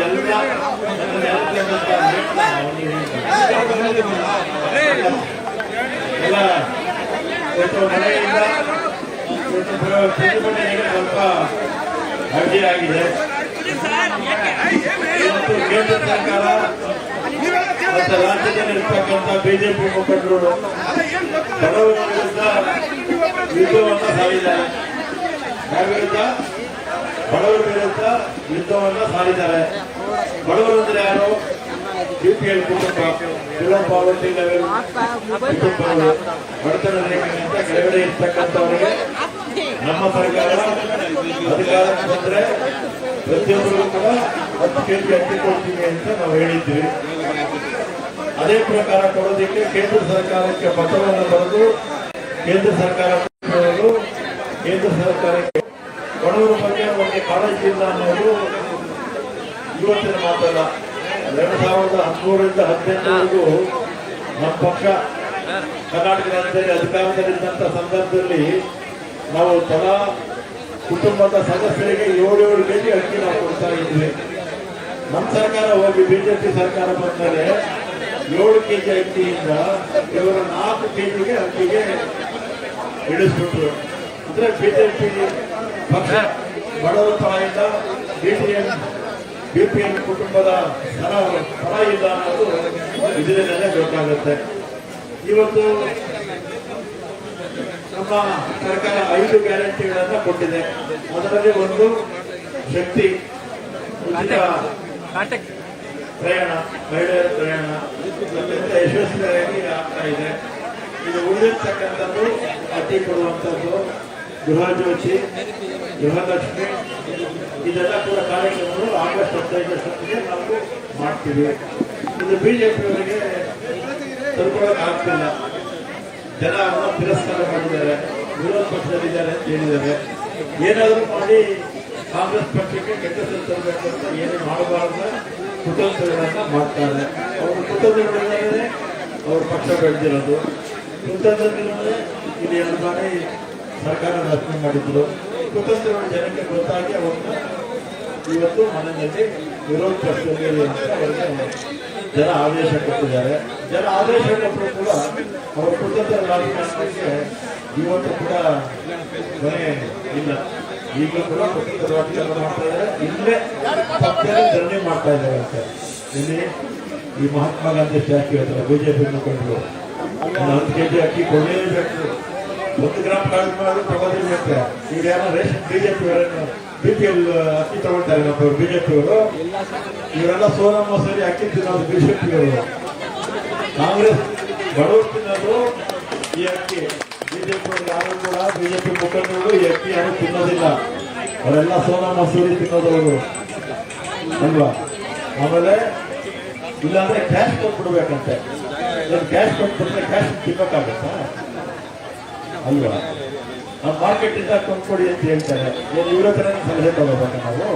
ಎಲ್ಲ ಮಳೆಯಿಂದ ಪ್ರತಿಭಟನೆಗೆ ಸ್ವಲ್ಪ ಅಡ್ಡಿಯಾಗಿದೆ. ಮತ್ತು ಕೇಂದ್ರ ಸರ್ಕಾರ ಮತ್ತು ರಾಜ್ಯದಲ್ಲಿರ್ತಕ್ಕಂಥ ಬಿಜೆಪಿ ಮುಖಂಡರು ಬಡವರ ವಿರುದ್ಧ ಯುದ್ಧವನ್ನು ಸಾರಿದ್ದಾರೆ. ಬಡವರ ವಿರುದ್ಧ ಯುದ್ಧವನ್ನು ಸಾರಿದ್ದಾರೆ. ಬಡವರು ಅಂದ್ರೆ ಯಾರು? ಬಿಪಿಎಲ್ ಕುಟುಂಬ, ಬಿಲೋ ಪಾವರ್ಟಿ ಲೆವೆಲ್ ಕುಟುಂಬಗಳು, ಬಡತನ ರೇಖೆಗಿಂತ ಕೆಳಗಡೆ ಇರ್ತಕ್ಕಂಥವರಿಗೆ ನಮ್ಮ ಸರ್ಕಾರ ಅಧಿಕಾರಕ್ಕೆ ಬಂದ್ರೆ ಪ್ರತಿಯೊಬ್ಬರಿಗೂ ಕೂಡ 10 kg ಅಕ್ಕಿ ಕೊಡ್ತೀವಿ ಅಂತ ನಾವು ಹೇಳಿದ್ವಿ. ಅದೇ ಪ್ರಕಾರ ಕೊಡೋದಕ್ಕೆ ಕೇಂದ್ರ ಸರ್ಕಾರಕ್ಕೆ ಪತ್ರವನ್ನು ಬರೆದು ಕೇಂದ್ರ ಸರ್ಕಾರ ಕೇಂದ್ರ ಸರ್ಕಾರಕ್ಕೆ ಬಡವರ ಬಗ್ಗೆ ಒಂದು ಕಾಳಜಿ ಇಲ್ಲ ಅನ್ನೋದು ಇವತ್ತಿನ ಮಾತಲ್ಲ. 2013ರಿಂದ 2018ವರೆಗೂ ನಮ್ಮ ಪಕ್ಷ ಕರ್ನಾಟಕ ರಾಜ್ಯದಲ್ಲಿ ಅಧಿಕಾರದಲ್ಲಿದ್ದಂಥ ಸಂದರ್ಭದಲ್ಲಿ ನಾವು ತಲಾ ಕುಟುಂಬದ ಸದಸ್ಯರಿಗೆ 7 kg ಅಕ್ಕಿ ನಾವು ಕೊಡ್ತಾ ಇದ್ವಿ. ನಮ್ಮ ಸರ್ಕಾರ ಹೋಗಿ ಬಿಜೆಪಿ ಸರ್ಕಾರ ಬಂದ್ಮೇಲೆ 7 ಕೆಜಿ ಅಕ್ಕಿಯಿಂದ ಇವರು 4 ಕೆಜಿಗೆ ಅಕ್ಕಿಗೆ ಇಳಿಸ್ಬಿಟ್ರು. ಅಂದ್ರೆ ಬಿಜೆಪಿ ಪಕ್ಷ ಬಡವರ ಪರ ಇಲ್ಲ, ಬಿಪಿಎಲ್ ಕುಟುಂಬದ ಪರ ಇಲ್ಲ ಅನ್ನೋದು ಇದರಿಂದಲೇ ಗೊತ್ತಾಗುತ್ತೆ. ಇವತ್ತು ನಮ್ಮ ಸರ್ಕಾರ 5 ಗ್ಯಾರಂಟಿಗಳನ್ನ ಕೊಟ್ಟಿದೆ. ಅದರಲ್ಲಿ ಒಂದು ಶಕ್ತಿ ಉಚಿತ ಪ್ರಯಾಣ, ಮಹಿಳೆಯರ ಪ್ರಯಾಣ ಅತ್ಯಂತ ಯಶಸ್ವಿಯಾಗಿ ಆಗ್ತಾ ಇದೆ. ಇದು ಉಳಿದಿರ್ತಕ್ಕಂಥದ್ದು ಅತಿ ಕೊಡುವಂಥದ್ದು ಗೃಹಜ್ಯೋತಿ, ಗೃಹಲಕ್ಷ್ಮಿ, ಇದೆಲ್ಲ ಕೂಡ ಕಾರ್ಯಕ್ರಮಗಳು ಆಗಸ್ಟ್ 15 ನಾವು ಮಾಡ್ತೀವಿ. ಇದು ಬಿಜೆಪಿಯವರಿಗೆ ತಲುಪೋಕೆ ಆಗ್ತಿಲ್ಲ. ಜನ ಅವರನ್ನು ತಿರಸ್ಕಾರ ಮಾಡಿದ್ದಾರೆ, ವಿರೋಧ ಪಕ್ಷದಲ್ಲಿದ್ದಾರೆ ಅಂತ ಹೇಳಿದ್ದಾರೆ. ಏನಾದರೂ ಮಾಡಿ ಕಾಂಗ್ರೆಸ್ ಪಕ್ಷಕ್ಕೆ ಕೆಟ್ಟ ಹೆಸರು ತರಬೇಕು ಅಂತ ಏನು ಮಾಡಬಾರ್ದ ಕುತಂತ್ರಗಳನ್ನ ಮಾಡ್ತಾರೆ. ಅವರು ಕುತಂತ್ರಗಳಿಂದಲೇ ಅವ್ರ ಪಕ್ಷ ಬೆಳೆದಿರೋದು. ಕುತಂತ್ರಗಳಿಂದಲೇ ಇಲ್ಲಿ 2 ಬಾರಿ ಸರ್ಕಾರ ರಚನೆ ಮಾಡಿದ್ರು. ಕುತಂತ್ರಗಳ ಜನಕ್ಕೆ ಗೊತ್ತಾಗಿ ಅವ್ರನ್ನ ಇವತ್ತು ಮನೆಯಲ್ಲಿ ವಿರೋಧ ಪಕ್ಷದಲ್ಲಿ ಅಂತ ಅವರಿಗೆ ಜನ ಆದೇಶ ಕೊಟ್ಟಿದ್ದಾರೆ. ಜನ ಆದೇಶ ಕೊಟ್ಟರು ಕೂಡ ಅವರ ಕುತಂತ್ರ ರಾಜಕಾರಣಕ್ಕೆ ಇವತ್ತು ಕೂಡ ಕೊನೆ ಇಲ್ಲ. ಈಗಲೂ ಕೂಡ ಕುತಂತ್ರ ರಾಜಕಾರಣ ಮಾಡ್ತಾ ಇದ್ದಾರೆ. ಇಲ್ಲೇ ಪಕ್ಷದಲ್ಲಿ ಧರಣಿ ಮಾಡ್ತಾ ಇದ್ದಾರೆ ಅಂತ. ಇಲ್ಲಿ ಈ ಮಹಾತ್ಮ ಗಾಂಧಿ ಸ್ಟ್ಯಾಚ್ಯೂ ಹತ್ರ ಬಿಜೆಪಿ ಮುಖಂಡರು 10 ಕೆಜಿ ಅಕ್ಕಿ ಕೊಡಲೇಬೇಕು, 1 ಗ್ರಾಮ್ ಕಾಳು ಮಾಡಿ ತಗೋದಿರ್ಬೇಕು. ಈಗ ಯಾರೋ ರೇಷನ್ ಬಿಜೆಪಿ ಬಿಪಿಎಲ್ ಅಕ್ಕಿ ತಗೊಳ್ತಾರೆ ನಮ್ಮವರು ಬಿಜೆಪಿಯವರು. ಇವರೆಲ್ಲ ಸೋನಾ ಮಸೂರಿ ಅಕ್ಕಿ ತಿನ್ನೋದು ಬಿಜೆಪಿಯವರು. ಕಾಂಗ್ರೆಸ್ ಬಡವರು ತಿನ್ನೋದು ಈ ಅಕ್ಕಿ. ಬಿಜೆಪಿ ಯಾರು ಕೂಡ ಬಿಜೆಪಿ ಮುಖಂಡರು ಈ ಅಕ್ಕಿ ಯಾರು ತಿನ್ನೋದಿಲ್ಲ. ಅವರೆಲ್ಲ ಸೋನಾ ಮಸೂರಿ ತಿನ್ನೋದವರು ಅಲ್ವಾ. ಆಮೇಲೆ ಇಲ್ಲಾಂದ್ರೆ ಕ್ಯಾಶ್ ಕೊಟ್ಬಿಡ್ಬೇಕಂತೆ. ಕ್ಯಾಶ್ ಕೊಟ್ಬಿಟ್ರೆ ಕ್ಯಾಶ್ ತಿನ್ನಕ್ಕಾಗತ್ತಾ ಅಲ್ವಾ. ನಾವು ಮಾರ್ಕೆಟ್ ಇಂದ ಕೊಂಡ್ಕೊಡಿ ಅಂತ ಹೇಳ್ತಾರೆ. ಇವರ ಹತ್ರ ಸಲಹೆ ತಗೋಬೇಕು ನಾವು.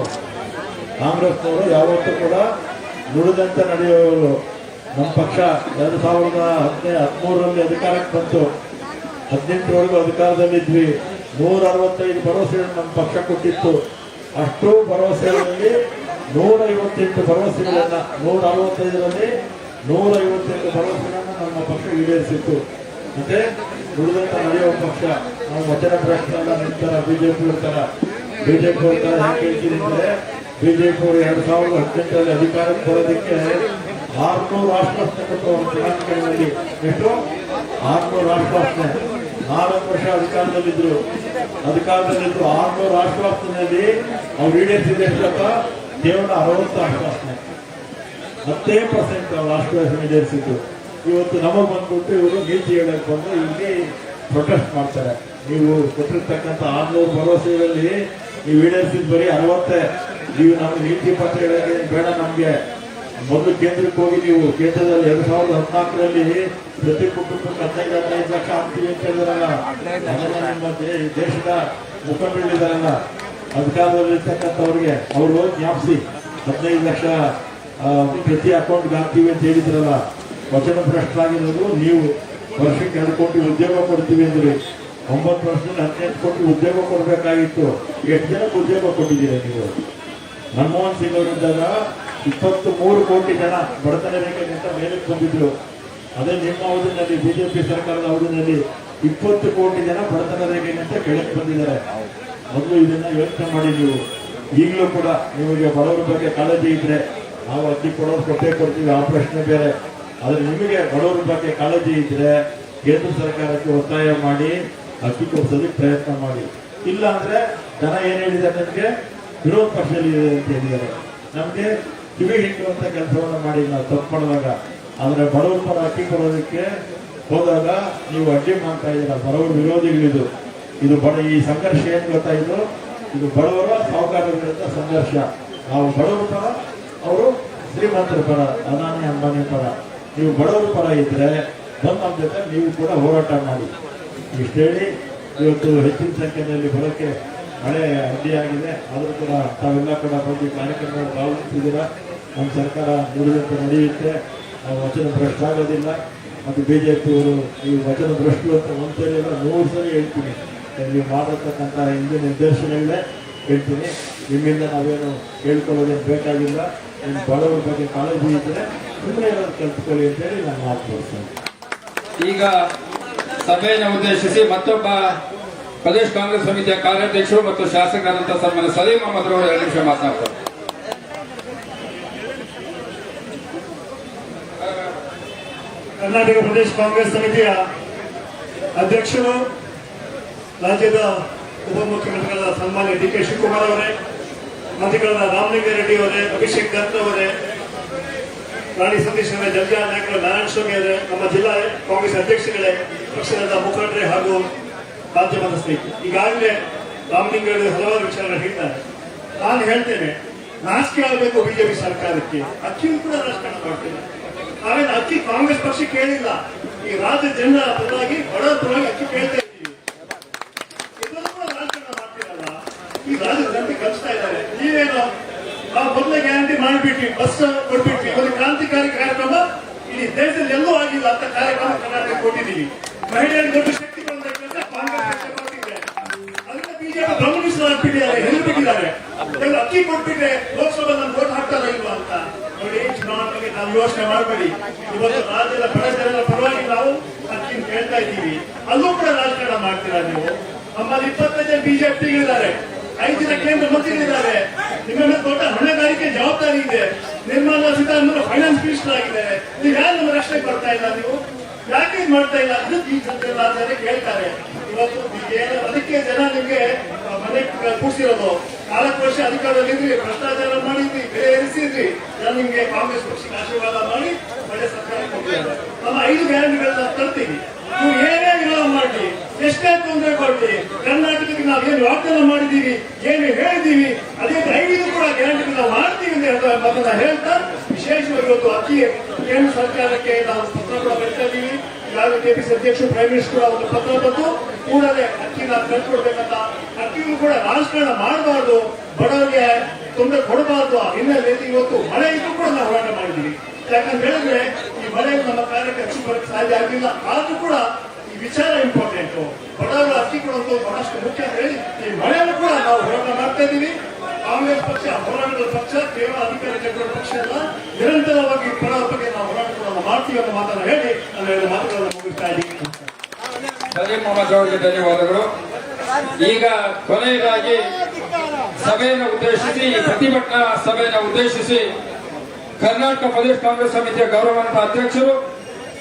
ಕಾಂಗ್ರೆಸ್ನವರು ಯಾವತ್ತೂ ಕೂಡ ನುಡಿದಂತೆ ನಡೆಯುವವರು. ನಮ್ಮ ಪಕ್ಷ 2013ರಲ್ಲಿ ಅಧಿಕಾರಕ್ಕೆ ಬಂತು. 18ವರೆಗೂ ಅಧಿಕಾರದಲ್ಲಿದ್ವಿ. 165 ಭರವಸೆಗಳನ್ನು ನಮ್ಮ ಪಕ್ಷ ಕೊಟ್ಟಿತ್ತು. ಅಷ್ಟು ಭರವಸೆಗಳಲ್ಲಿ 158 ಭರವಸೆಗಳನ್ನ 165ರಲ್ಲಿ 158 ಭರವಸೆಗಳನ್ನ ನಮ್ಮ ಪಕ್ಷ ಈಡೇರಿಸಿತ್ತು. ಮತ್ತೆ ನುಡಿದಂತ ನಡೆಯುವ ಪಕ್ಷ. ನಾವು ವಚನ ಭ್ರಷ್ಟರಲ್ಲ ನಿಂತರ ಬಿಜೆಪಿ ಇರ್ತಾರ. ಬಿಜೆಪಿ ಇರ್ತಾರೆ ಯಾಕೆ ಹೇಳ್ತಿದ್ರೆ ಬಿಜೆಪಿ ಅವರು 2018ರಲ್ಲಿ ಅಧಿಕಾರಕ್ಕೆ ಬರೋದಕ್ಕೆ 600 ಆಶ್ವಾಸನೆ ಕೊಟ್ಟು ಚುನಾವಣೆಗಳಲ್ಲಿ ಎಷ್ಟು 600 ಆಶ್ವಾಸನೆ. 4 ವರ್ಷ ಅಧಿಕಾರದಲ್ಲಿದ್ರು 600 ಆಶ್ವಾಸನೆಯಲ್ಲಿ ಅವ್ರು ಈಡೇರಿಸಿದ ಕೇವಲ 60 ಆಶ್ವಾಸನೆ. 10% ಅವ್ರ ಆಶ್ವಾಸನೆ ಈಡೇರಿಸಿದ್ದು. ಇವತ್ತು ನಮಗೆ ಬಂದ್ಬಿಟ್ಟು ಇವರು ನೀತಿ ಹೇಳಕ್ ಬಂದು ಇಲ್ಲಿ ಪ್ರೊಟೆಸ್ಟ್ ಮಾಡ್ತಾರೆ. ನೀವು ಕೊಟ್ಟಿರ್ತಕ್ಕಂಥ 600 ಭರವಸೆಗಳಲ್ಲಿ ನೀವು ಈಡೇರಿಸಿದ ಬರೀ 60. ನೀವು ನಮ್ಗೆ ನೀತಿ ಪತ್ರ ಹೇಳೋಕೆ ಬೇಡ. ನಮ್ಗೆ ಮೊದಲು ಕೇಂದ್ರಕ್ಕೆ ಹೋಗಿ ನೀವು ಕೇಂದ್ರದಲ್ಲಿ 2014ರಲ್ಲಿ ಪ್ರತಿ ಕುಟುಂಬಕ್ಕೆ 15 ಲಕ್ಷ ಆಗ್ತೀವಿ ಅಂತ ಹೇಳಿದಾರಲ್ಲ. ಅದನ್ನ ನಿಮ್ಮ ದೇಶದ ಮುಖಂಡರಿದ್ದಾರಲ್ಲ ಅಧಿಕಾರದಲ್ಲಿರ್ತಕ್ಕಂಥವ್ರಿಗೆ ಅವರು ಜ್ಞಾಪಿಸಿ 15 ಲಕ್ಷ ಪ್ರತಿ ಅಕೌಂಟ್ಗೆ ಹಾಕ್ತೀವಿ ಅಂತ ಹೇಳಿದ್ರಲ್ಲ. ವಚನ ಭ್ರಷ್ಟರಾಗಿರೋದು ನೀವು. ವರ್ಷಕ್ಕೆ 2 ಕೋಟಿ ಉದ್ಯೋಗ ಕೊಡ್ತೀವಿ ಅಂದ್ರಿ. 9 ವರ್ಷದಲ್ಲಿ 18 ಕೋಟಿ ಉದ್ಯೋಗ ಕೊಡಬೇಕಾಗಿತ್ತು. ಎಷ್ಟು ಜನಕ್ಕೆ ಉದ್ಯೋಗ ಕೊಟ್ಟಿದ್ದೀರಾ ನೀವು? ಮನಮೋಹನ್ ಸಿಂಗ್ ಅವರಿದ್ದಾಗ 23 ಕೋಟಿ ಜನ ಬಡತನ ರೇಖೆಗಿಂತ ಮೇಲಕ್ಕೆ ಬಂದಿದ್ರು. ಅದೇ ನಿಮ್ಮ ಅವಧಿನಲ್ಲಿ ಬಿಜೆಪಿ ಸರ್ಕಾರದ ಅವಧಿನಲ್ಲಿ 20 ಕೋಟಿ ಜನ ಬಡತನ ರೇಖೆಗಿಂತ ಕೆಳಕ್ಕೆ ಬಂದಿದ್ದಾರೆ. ಮೊದಲು ಇದನ್ನ ಯೋಚನೆ ಮಾಡಿ ನೀವು. ಈಗಲೂ ಕೂಡ ನಿಮಗೆ ಬಡವರ ಬಗ್ಗೆ ಕಾಳಜಿ ಇದ್ರೆ ನಾವು ಅಕ್ಕಿ ಕೊಡೋರು ಕೊಟ್ಟೇ ಕೊಡ್ತೀವಿ, ಆ ಪ್ರಶ್ನೆ ಬೇರೆ. ಆದ್ರೆ ನಿಮಗೆ ಬಡವರ ಬಗ್ಗೆ ಕಾಳಜಿ ಇದ್ರೆ ಕೇಂದ್ರ ಸರ್ಕಾರಕ್ಕೆ ಒತ್ತಾಯ ಮಾಡಿ ಅಕ್ಕಿ ಕೊಡಿಸೋದಕ್ಕೆ ಪ್ರಯತ್ನ ಮಾಡಿ. ಇಲ್ಲ ಅಂದ್ರೆ ಜನ ಏನ್ ಹೇಳಿದ್ದಾರೆ, ನಮ್ಗೆ ವಿರೋಧ ಪಕ್ಷದಲ್ಲಿ ಇದೆ ಅಂತ ಹೇಳಿದ್ದಾರೆ. ನಮ್ಗೆ ಕಿವಿ ಹಿಂಡುವಂತ ಕೆಲಸವನ್ನ ಮಾಡಿ ನಾವು ತಪ್ಪು ಮಾಡಿದಾಗ. ಆದ್ರೆ ಬಡವರ ಪರ ಅಕ್ಕಿ ಕೊಡೋದಕ್ಕೆ ಹೋದಾಗ ನೀವು ಅಡ್ಡಿ ಮಾಡ್ತಾ ಇದ್ದೀರಾ. ಬಡವರ ವಿರೋಧಿಗಳಿದು. ಇದು ಈ ಸಂಘರ್ಷ ಏನ್ ಗೊತ್ತಾಯಿತು, ಇದು ಬಡವರ ಸಾಹುಕಾರರ ವಿರುದ್ಧ ಸಂಘರ್ಷ. ನಾವು ಬಡವರ ಪರ, ಅವರು ಶ್ರೀಮಂತರ ಪರ, ಅದಾನಿ ಅಂಬಾನಿ ಪರ. ನೀವು ಬಡವರ ಪರ ಇದ್ರೆ ಬಂದು ನಮ್ಮ ಜೊತೆ ನೀವು ಕೂಡ ಹೋರಾಟ ಮಾಡಿ. ಇಷ್ಟು ಹೇಳಿ ಇವತ್ತು ಹೆಚ್ಚಿನ ಸಂಖ್ಯೆಯಲ್ಲಿ ಬರೋಕ್ಕೆ ಮಳೆ ಅಡ್ಡಿಯಾಗಿದೆ. ಆದರೂ ಕೂಡ ತಾವೆಲ್ಲ ಕೂಡ ಬಂದು ಕಾರ್ಯಕ್ರಮದಲ್ಲಿ ಭಾಗವಹಿಸಿದ್ದೀರಾ. ನಮ್ಮ ಸರ್ಕಾರ ನುಡಿದಂತೆ ನಡೆಯುತ್ತೆ. ನಾವು ವಚನ ಭ್ರಷ್ಟ ಆಗೋದಿಲ್ಲ. ಮತ್ತು ಬಿಜೆಪಿಯವರು ಈ ವಚನ ಭ್ರಷ್ಟು ಅಂತ 1 ಸರಿ ಅಲ್ಲ 100 ಸರಿ ಹೇಳ್ತೀನಿ. ನೀವು ಮಾಡಿರ್ತಕ್ಕಂಥ ಹಿಂದಿನ ನಿರ್ದೇಶನಗಳೇ ಹೇಳ್ತೀನಿ. ನಿಮ್ಮಿಂದ ನಾವೇನು ಹೇಳ್ಕೊಳ್ಳೋದೇನು ಬೇಕಾಗಿಲ್ಲ. ನಿಮ್ಮ ಬಡವರ ಬಗ್ಗೆ ಕಾಳಜಿ ಇದ್ದರೆ ಸುಮ್ಮನೆ ಇರೋದು ಕಲ್ತ್ಕೊಳ್ಳಿ ಅಂತೇಳಿ ನಾನು ಮಾತು ಮಾಡ್ತೇನೆ. ಈಗ ಸಭೆಯನ್ನು ಉದ್ದೇಶಿಸಿ ಮತ್ತೊಬ್ಬ ಪ್ರದೇಶ ಕಾಂಗ್ರೆಸ್ ಸಮಿತಿಯ ಕಾರ್ಯಾಧ್ಯಕ್ಷರು ಮತ್ತು ಶಾಸಕರಾದಂತಹ ಸನ್ಮಾನ್ಯ ಸಲೀಂ ಅಹಮದ್ ಅವರು 2 ನಿಮಿಷ ಮಾತನಾಡ್ತಾರೆ. ಕರ್ನಾಟಕ ಪ್ರದೇಶ ಕಾಂಗ್ರೆಸ್ ಸಮಿತಿಯ ಅಧ್ಯಕ್ಷರು, ರಾಜ್ಯದ ಉಪಮುಖ್ಯಮಂತ್ರಿಗಳಾದ ಸನ್ಮಾನ್ಯ ಡಿ ಕೆ ಶಿವಕುಮಾರ್ ಅವರೇ, ಮಂತ್ರಿಗಳಾದ ರಾಮಲಿಂಗಾರೆಡ್ಡಿ ಅವರೇ, ಅಭಿಷೇಕ್ ದತ್ ಅವರೇ, ರಾಣಿ ಸತೀಶ್ ಅವರೇ, ಜಗ್ಗಾ ನಾಯಕರು, ನಾರಾಯಣ ಸ್ವಾಮಿ ಅವರೇ, ನಮ್ಮ ಜಿಲ್ಲಾ ಕಾಂಗ್ರೆಸ್ ಅಧ್ಯಕ್ಷಗಳೇ, ಪಕ್ಷದ ಮುಖಂಡರೇ ಹಾಗೂ ಮಾಧ್ಯಮದ ಸ್ನೇಹಿತರು, ಈಗಾಗಲೇ ರಾಮಲಿಂಗಾರೆಡ್ಡಿ ಹಲವಾರು ವಿಚಾರಗಳು ಹೇಳ್ತಾರೆ. ನಾನು ಹೇಳ್ತೇನೆ, ನಾಚಿಕೆ ಆಗಬೇಕು ಬಿಜೆಪಿ ಸರ್ಕಾರಕ್ಕೆ. ಅಕ್ಕಿಯೂ ಕೂಡ ರಾಜಕಾರಣ ಮಾಡ್ತೇನೆ. ನಾವೇನು ಅಕ್ಕಿ ಕಾಂಗ್ರೆಸ್ ಪಕ್ಷ ಕೇಳಿಲ್ಲ, ಈ ರಾಜ್ಯ ಜನರ ಪರವಾಗಿ ಬಡವರ ಪರವಾಗಿ ಅಕ್ಕಿ ಕೇಳ್ತಾ ಇದ್ದೀವಿ. ಇದನ್ನು ಕೂಡ ರಾಜಕಾರಣ ಮಾಡ್ತೀರಲ್ಲ, ಈ ರಾಜ್ಯದ ಜನತೆ ಕಲಿಸ್ತಾ ಇದ್ದಾರೆ. ನೀವೇನು ನಾವು ಮೊದಲೇ ಗ್ಯಾರಂಟಿ ಮಾಡಿಬಿಟ್ವಿ, ಬಸ್ ಕೊಟ್ಬಿಟ್ವಿ, ಒಂದು ಕ್ರಾಂತಿಕಾರಿ ಕಾರ್ಯಕ್ರಮ ಇಡೀ ದೇಶದಲ್ಲಿ ಎಲ್ಲೂ ಆಗಿಲ್ಲ ಅಂತ ಕಾರ್ಯಕ್ರಮ ಕರ್ನಾಟಕ ಕೊಟ್ಟಿದ್ದೀವಿ. ಮಹಿಳೆಯರಿಗೆ ದೊಡ್ಡ ಶಕ್ತಿ ಬಂದ ಕೆಲಸ ಕಾಂಗ್ರೆಸ್ ಪಕ್ಷ ಮಾಡ್ತಿದೆ. ಅದನ್ನ ಬಿಜೆಪಿ ಗಮನಿಸಲಾಗ್ಬಿಟ್ಟಿದ್ದಾರೆ, ಹೆಲ್ಬಿಟ್ಟಿದ್ದಾರೆ. ಅಕ್ಕಿ ಕೊಟ್ಬಿಟ್ರೆ ಲೋಕಸಭೆ ನಮ್ಗೆ ವೋಟ್ ಹಾಕ್ತಾರ ಇಲ್ವಾ ಅಂತ ನೋಡಿ. ಚುನಾವಣೆಗೆ ನಾವು ಯೋಚನೆ ಮಾಡಬೇಡಿ. ಇವತ್ತು ರಾಜ್ಯದ ಬಡ ಜನರ ಪರವಾಗಿ ನಾವು ಅಕ್ಕಿ ಕೇಳ್ತಾ ಇದ್ದೀವಿ. ಅಲ್ಲೂ ಕೂಡ ರಾಜಕಾರಣ ಮಾಡ್ತೀರಾ ನೀವು. ನಮ್ಮಲ್ಲಿ 25 ಜನ ಬಿಜೆಪಿಗಳಿದ್ದಾರೆ, 5 ಜನ ಕೇಂದ್ರ ಮಂತ್ರಿಗಳಿದ್ದಾರೆ. ನಿಮ್ಮ ಮೇಲೆ ದೊಡ್ಡ ಹೊಣೆಗಾರಿಕೆ ಜವಾಬ್ದಾರಿ ಇದೆ. ನಿರ್ಮಲಾ ಸೀತಾರಾಮನ್ ಫೈನಾನ್ಸ್ ಮಿನಿಸ್ಟರ್ ಆಗಿದ್ದಾರೆ. ನೀವು ಯಾರು ನಮ್ಮ ರಕ್ಷಣೆ ಬರ್ತಾ ಇಲ್ಲ, ನೀವು ಯಾಕೆ ಇದು ಮಾಡ್ತಾ ಇಲ್ಲ? ಅದಕ್ಕೆ ಈ ಜನತೆ ಕೇಳ್ತಾರೆ. ಇವತ್ತು ಅದಕ್ಕೆ ಜನ ನಿಮ್ಗೆ ಮನೆ ಕೂಡಿಸಿರೋದು. 4 ವರ್ಷ ಅಧಿಕಾರದಲ್ಲಿದ್ರಿ, ಭ್ರಷ್ಟಾಚಾರ ಮಾಡಿದ್ರಿ, ಬೆಲೆ ಏರಿಸಿದ್ರಿ. ಜನ ನಿಮ್ಗೆ ಕಾಂಗ್ರೆಸ್ ಪಕ್ಷಕ್ಕೆ ಆಶೀರ್ವಾದ ಮಾಡಿ ಒಳ್ಳೆ ಸರ್ಕಾರ ಕೊಟ್ಟಿದ್ದಾರೆ. ನಮ್ಮ 5 ಗ್ಯಾರಂಟಿಗಳನ್ನ ತರ್ತೀವಿ. ನೀವು ಏನೇ ವಿರೋಧ ಮಾಡಿ, ಎಷ್ಟೇ ತೊಂದರೆ ಕೊಡ್ಲಿ, ಕರ್ನಾಟಕಕ್ಕೆ ನಾವು ಏನು ವಾಗ್ದಾನ ಮಾಡಿದ್ದೀವಿ, ಏನು ಹೇಳಿದ್ದೀವಿ, ಅದೇ 5 ಕೂಡ ಗ್ಯಾರಂಟಿ ನಾವು ಮಾಡ್ತೀವಿ ಅಂತ ಅದನ್ನ ಹೇಳ್ತಾ, ವಿಶೇಷವಾಗಿ ಇವತ್ತು ಅಕ್ಕಿ ಕೇಂದ್ರ ಸರ್ಕಾರಕ್ಕೆ ನಾವು ಪತ್ರ ಕೂಡ ಬರೀತಾ ಇದ್ದೀವಿ. ಈಗಾಗಲೇ ಕೆಪಿಸಿ ಅಧ್ಯಕ್ಷರು, ಪ್ರೈಮ್ ಮಿನಿಸ್ಟರ್ ಒಂದು ಪತ್ರ ಬಂದು ಕೂಡಲೇ ಅಕ್ಕಿನ ಕಳ್ಕೊಡ್ಬೇಕಂತ. ಅಕ್ಕಿಗೂ ಕೂಡ ರಾಜಕಾರಣ ಮಾಡಬಾರ್ದು, ಬಡವರಿಗೆ ತೊಂದರೆ ಕೊಡಬಾರ್ದು ಹಿನ್ನೆಲೆಯಲ್ಲಿ ಇವತ್ತು ಮಳೆ ಇದ್ದು ಕೂಡ ನಾವು ಹೋರಾಟ ಮಾಡಿದ್ದೀವಿ. ಯಾಕಂತ ಹೇಳಿದ್ರೆ ಈ ಮಳೆ ನಮ್ಮ ಕಾರ್ಯಕ್ಕೆ ಅಕ್ಕಿ ಬರಕ್ಕೆ ಸಾಧ್ಯ ಆಗಿಲ್ಲ. ಆದ್ರೂ ಕೂಡ ಈ ವಿಚಾರ ಇಂಪಾರ್ಟೆಂಟ್. ಬಡವರ ಅಕ್ಕಿ ಕೊಡೋದು ಬಹಳಷ್ಟು ಮುಖ್ಯ ಅಂತ ಹೇಳಿ ಈ ಮಳೆಯನ್ನು ಕೂಡ ನಾವು ಹೋರಾಟ ಮಾಡ್ತಾ ಇದ್ದೀವಿ. ಕಾಂಗ್ರೆಸ್ ಪಕ್ಷ ಹೋರಾಟದ ಪಕ್ಷ, ಕೇವಲ ಅಧಿಕಾರಕ್ಕೆ ಬರುವ ಪಕ್ಷ ಅಲ್ಲ. ನಿರಂತರವಾಗಿ ಬಡವರ ಬಗ್ಗೆ ನಾವು ಹೋರಾಟಗಳನ್ನು ಮಾಡ್ತೀವಿ ಅನ್ನೋ ಮಾತನ್ನು ಹೇಳಿ ನಾನು 2 ಮಾತುಗಳನ್ನು ಮುಗಿಸ್ತಾ ಇದ್ದೀನಿ. ಸಲೀಂ ಅಹಮದ್ ಅವರಿಗೆ ಧನ್ಯವಾದಗಳು. ಈಗ ಕೊನೆಯದಾಗಿ ಸಭೆಯನ್ನು ಉದ್ದೇಶಿಸಿ, ಪ್ರತಿಭಟನಾ ಸಭೆಯನ್ನು ಉದ್ದೇಶಿಸಿ ಕರ್ನಾಟಕ ಪ್ರದೇಶ ಕಾಂಗ್ರೆಸ್ ಸಮಿತಿಯ ಗೌರವಾನ್ವಿತ ಅಧ್ಯಕ್ಷರು,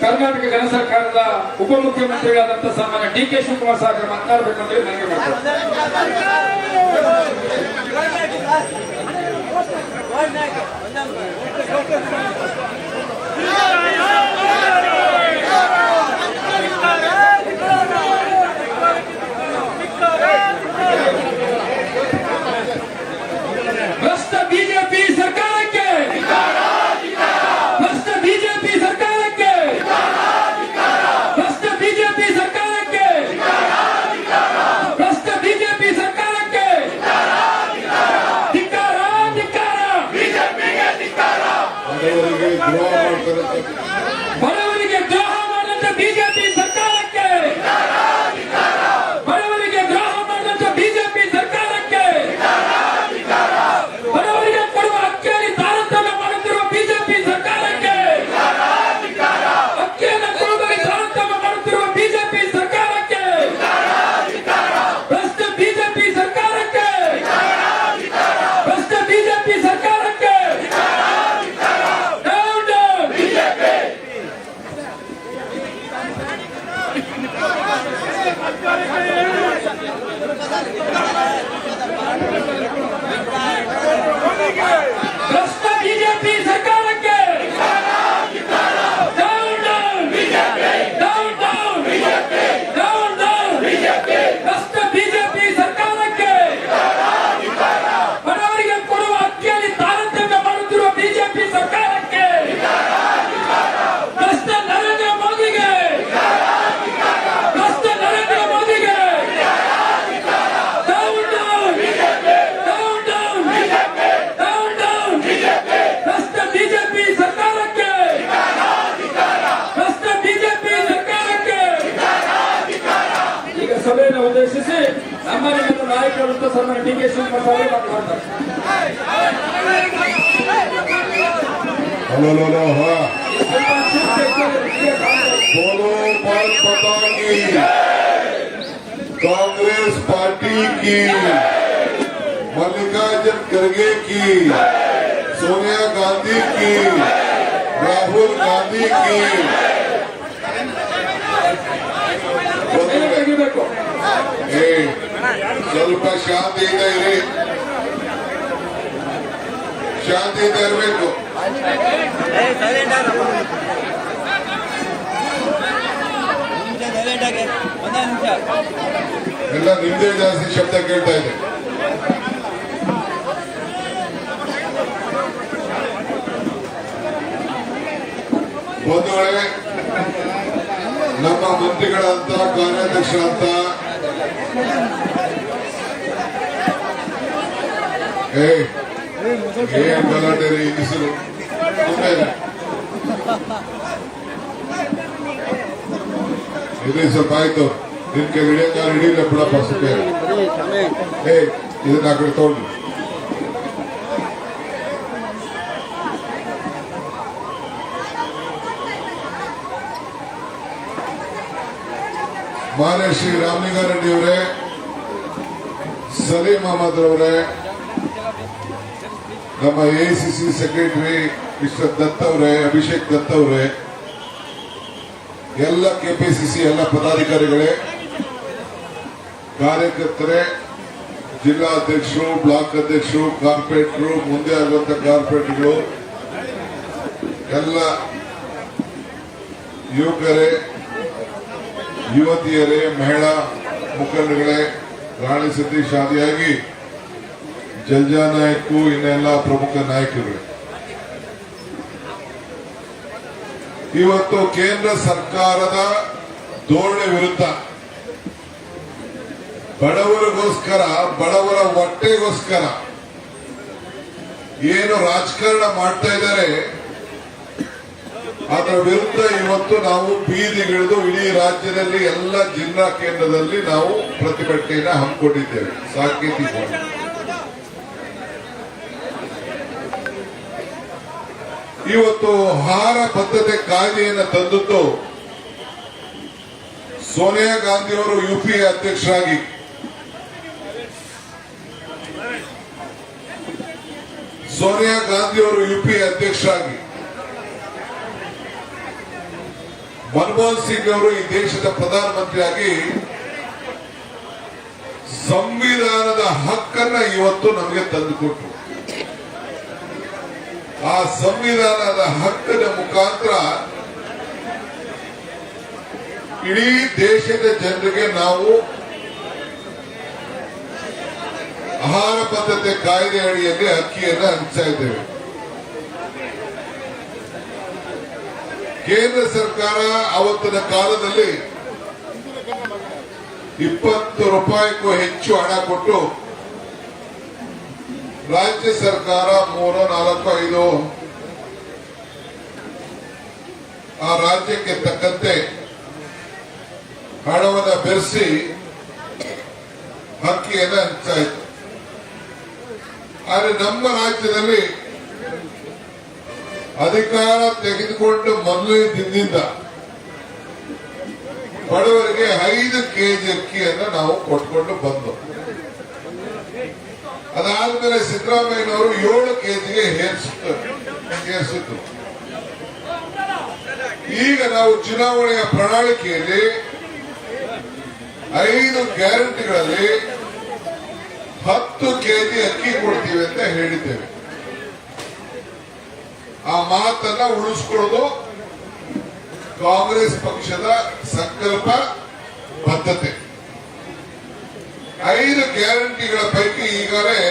ಕರ್ನಾಟಕ ಜನ ಸರ್ಕಾರದ ಉಪಮುಖ್ಯಮಂತ್ರಿಗಳಾದಂತಹ ಸನ್ಮಾನ್ಯ ಡಿ ಕೆ ಶಿವಕುಮಾರ್ ಸಾಹೇಬರು ಮಾತನಾಡಬೇಕು ಅಂತ ಹೇಳಿ ನನಗೆ ಭ್ರಷ್ಟ ಬಿಜೆಪಿ ಸರ್ಕಾರಕ್ಕೆ, ಭ್ರಷ್ಟ ಬಿಜೆಪಿ ಸರ್ಕಾರಕ್ಕೆ, ಭ್ರಷ್ಟ ಬಿಜೆಪಿ ಸರ್ಕಾರಕ್ಕೆ, ಭ್ರಷ್ಟ ಬಿಜೆಪಿ ಸರ್ಕಾರ ನಾಯಕರು ಸನ್ಮಾನ್ಯ ಡಿ.ಕೆ. ಶಿವಕುಮಾರ್ ಅವರೇ ಮಾತನಾಡ್ತಾರೆ. बोलो भारत माता की, कांग्रेस पार्टी की, मल्लिकार्जुन खड़गे की, सोनिया गांधी की, राहुल गांधी की. ಸ್ವಲ್ಪ ಶಾಂತಿಯಿಂದ ಇರಿ, ಶಾಂತಿಯಿಂದ ಇರಬೇಕು. ಎಲ್ಲ ನಿಮ್ದೇ ಜಾಸ್ತಿ ಶಬ್ದ ಕೇಳ್ತಾ ಇದೆ. ಬಂಧುಗಳೇ, ನಮ್ಮ ಮಂತ್ರಿಗಳಂತ ಕಾರ್ಯಾಧ್ಯಕ್ಷರಂತ ಏನ್ ಗಲಾಟೆ ರೀ ಹೆಸರು ಇಲ್ಲಿ ಸ್ವಲ್ಪ ಆಯ್ತು. ನಿನ್ ಕೈ ಹಿಡಿಯಂಗ ಹಿಡಿಯಿಲ್ಲ ಬಿಡಪ್ಪ ಸುಮ್ಮನೆ. ಇದನ್ನ ಆ ಕಡೆ ತಗೊಂಡು ಮಾನ್ಯ ಶ್ರೀ ರಾಮಲಿಂಗಾರೆಡ್ಡಿ ಅವರೇ, ಸಲೀಂ ಅಹಮದ್ ಅವರೇ, ನಮ್ಮ ಎಐಸಿಸಿ ಸೆಕ್ರೆಟರಿ ಮಿಸ್ಟರ್ ದತ್ ಅವರೇ, ಅಭಿಷೇಕ್ ದತ್ ಅವರೇ, ಎಲ್ಲ ಕೆಪಿಸಿಸಿ ಎಲ್ಲ ಪದಾಧಿಕಾರಿಗಳೇ, ಕಾರ್ಯಕರ್ತರೇ, ಜಿಲ್ಲಾಧ್ಯಕ್ಷರು, ಬ್ಲಾಕ್ ಅಧ್ಯಕ್ಷರು, ಕಾರ್ಪೊರೇಟರು, ಮುಂದೆ ಆಗುವಂತ ಕಾರ್ಪೊರೇಟ್ಗಳು, ಎಲ್ಲ ಯುವಕರೇ, ಯುವತಿಯರೇ, ಮಹಿಳಾ ಮುಖಂಡಗಳೇ, ರಾಣಿ ಸತೀಶ್ ಆದಿಯಾಗಿ ಜಲ್ಜಾ ನಾಯಕು, ಇನ್ನೆಲ್ಲ ಪ್ರಮುಖ ನಾಯಕರು, ಇವತ್ತು ಕೇಂದ್ರ ಸರ್ಕಾರದ ಧೋರಣೆ ವಿರುದ್ಧ ಬಡವರಿಗೋಸ್ಕರ, ಬಡವರ ಹೊಟ್ಟೆಗೋಸ್ಕರ ಏನು ರಾಜಕಾರಣ ಮಾಡ್ತಾ ಇದ್ದಾರೆ ಅದರ ವಿರುದ್ಧ ಇವತ್ತು ನಾವು ಬೀದಿಗಿಳಿದು ಇಡೀ ರಾಜ್ಯದಲ್ಲಿ ಎಲ್ಲ ಜಿಲ್ಲಾ ಕೇಂದ್ರದಲ್ಲಿ ನಾವು ಪ್ರತಿಭಟನೆಯನ್ನು ಹಮ್ಮಿಕೊಂಡಿದ್ದೇವೆ. ಸಾಂಕೇತಿಕವಾಗಿ ಇವತ್ತು ಆಹಾರ ಭದ್ರತೆ ಕಾಯ್ದೆಯನ್ನು ತಂದದ್ದು ಸೋನಿಯಾ ಗಾಂಧಿ ಅವರು ಯುಪಿಎ ಅಧ್ಯಕ್ಷರಾಗಿ, ಸೋನಿಯಾ ಗಾಂಧಿ ಅವರು ಯುಪಿಎ ಅಧ್ಯಕ್ಷರಾಗಿ, ಮನಮೋಹನ್ ಸಿಂಗ್ ಅವರು ಈ ದೇಶದ ಪ್ರಧಾನಮಂತ್ರಿಯಾಗಿ ಸಂವಿಧಾನದ ಹಕ್ಕನ್ನ ಇವತ್ತು ನಮಗೆ ತಂದುಕೊಟ್ರು. ಆ ಸಂವಿಧಾನದ ಹಕ್ಕಿನ ಮುಖಾಂತರ ಇಡೀ ದೇಶದ ಜನರಿಗೆ ನಾವು ಆಹಾರ ಭದ್ರತೆ ಕಾಯ್ದೆ ಅಡಿಯಲ್ಲಿ ಅಕ್ಕಿಯನ್ನು ಹಂಚ್ತಾ ಇದ್ದೇವೆ. ಕೇಂದ್ರ ಸರ್ಕಾರ ಅವತ್ತಿನ ಕಾಲದಲ್ಲಿ 20 ರೂಪಾಯಿಗೂ ಹೆಚ್ಚು ಹಣ ಕೊಟ್ಟು ರಾಜ್ಯ ಸರ್ಕಾರ 3, 4, 5 ಆ ರಾಜ್ಯಕ್ಕೆ ತಕ್ಕಂತೆ ಹಣವನ್ನು ಬೆರೆಸಿ ಅಕ್ಕಿಯನ್ನು ಹಂಚ್ತಾ ಇತ್ತು. ಆದರೆ ನಮ್ಮ ರಾಜ್ಯದಲ್ಲಿ ಅಧಿಕಾರ ತೆಗೆದುಕೊಂಡು ಮೊದಲನೇ ದಿನದಿಂದ ಬಡವರಿಗೆ 5 ಕೆಜಿ ಅಕ್ಕಿಯನ್ನು ನಾವು ಕೊಟ್ಕೊಂಡು ಬಂದು, ಅದಾದ್ಮೇಲೆ ಸಿದ್ದರಾಮಯ್ಯನವರು 7 ಕೆಜಿಗೆ ಏರಿಸಿದ್ರು. ಈಗ ನಾವು ಚುನಾವಣೆಯ ಪ್ರಣಾಳಿಕೆಯಲ್ಲಿ 5 ಗ್ಯಾರಂಟಿಗಳಲ್ಲಿ 10 ಕೆಜಿ ಅಕ್ಕಿ ಕೊಡ್ತೀವಿ ಅಂತ ಹೇಳಿದ್ದೇವೆ. ಆ ಮಾತನ್ನ ಉಳಿಸ್ಕೊಳ್ಳೋದು ಕಾಂಗ್ರೆಸ್ ಪಕ್ಷದ ಸಂಕಲ್ಪ ಬದ್ಧತೆ. 5 ಗ್ಯಾರಂಟಿಗಳ ಪೈಕಿ ಈಗಾಗಲೇ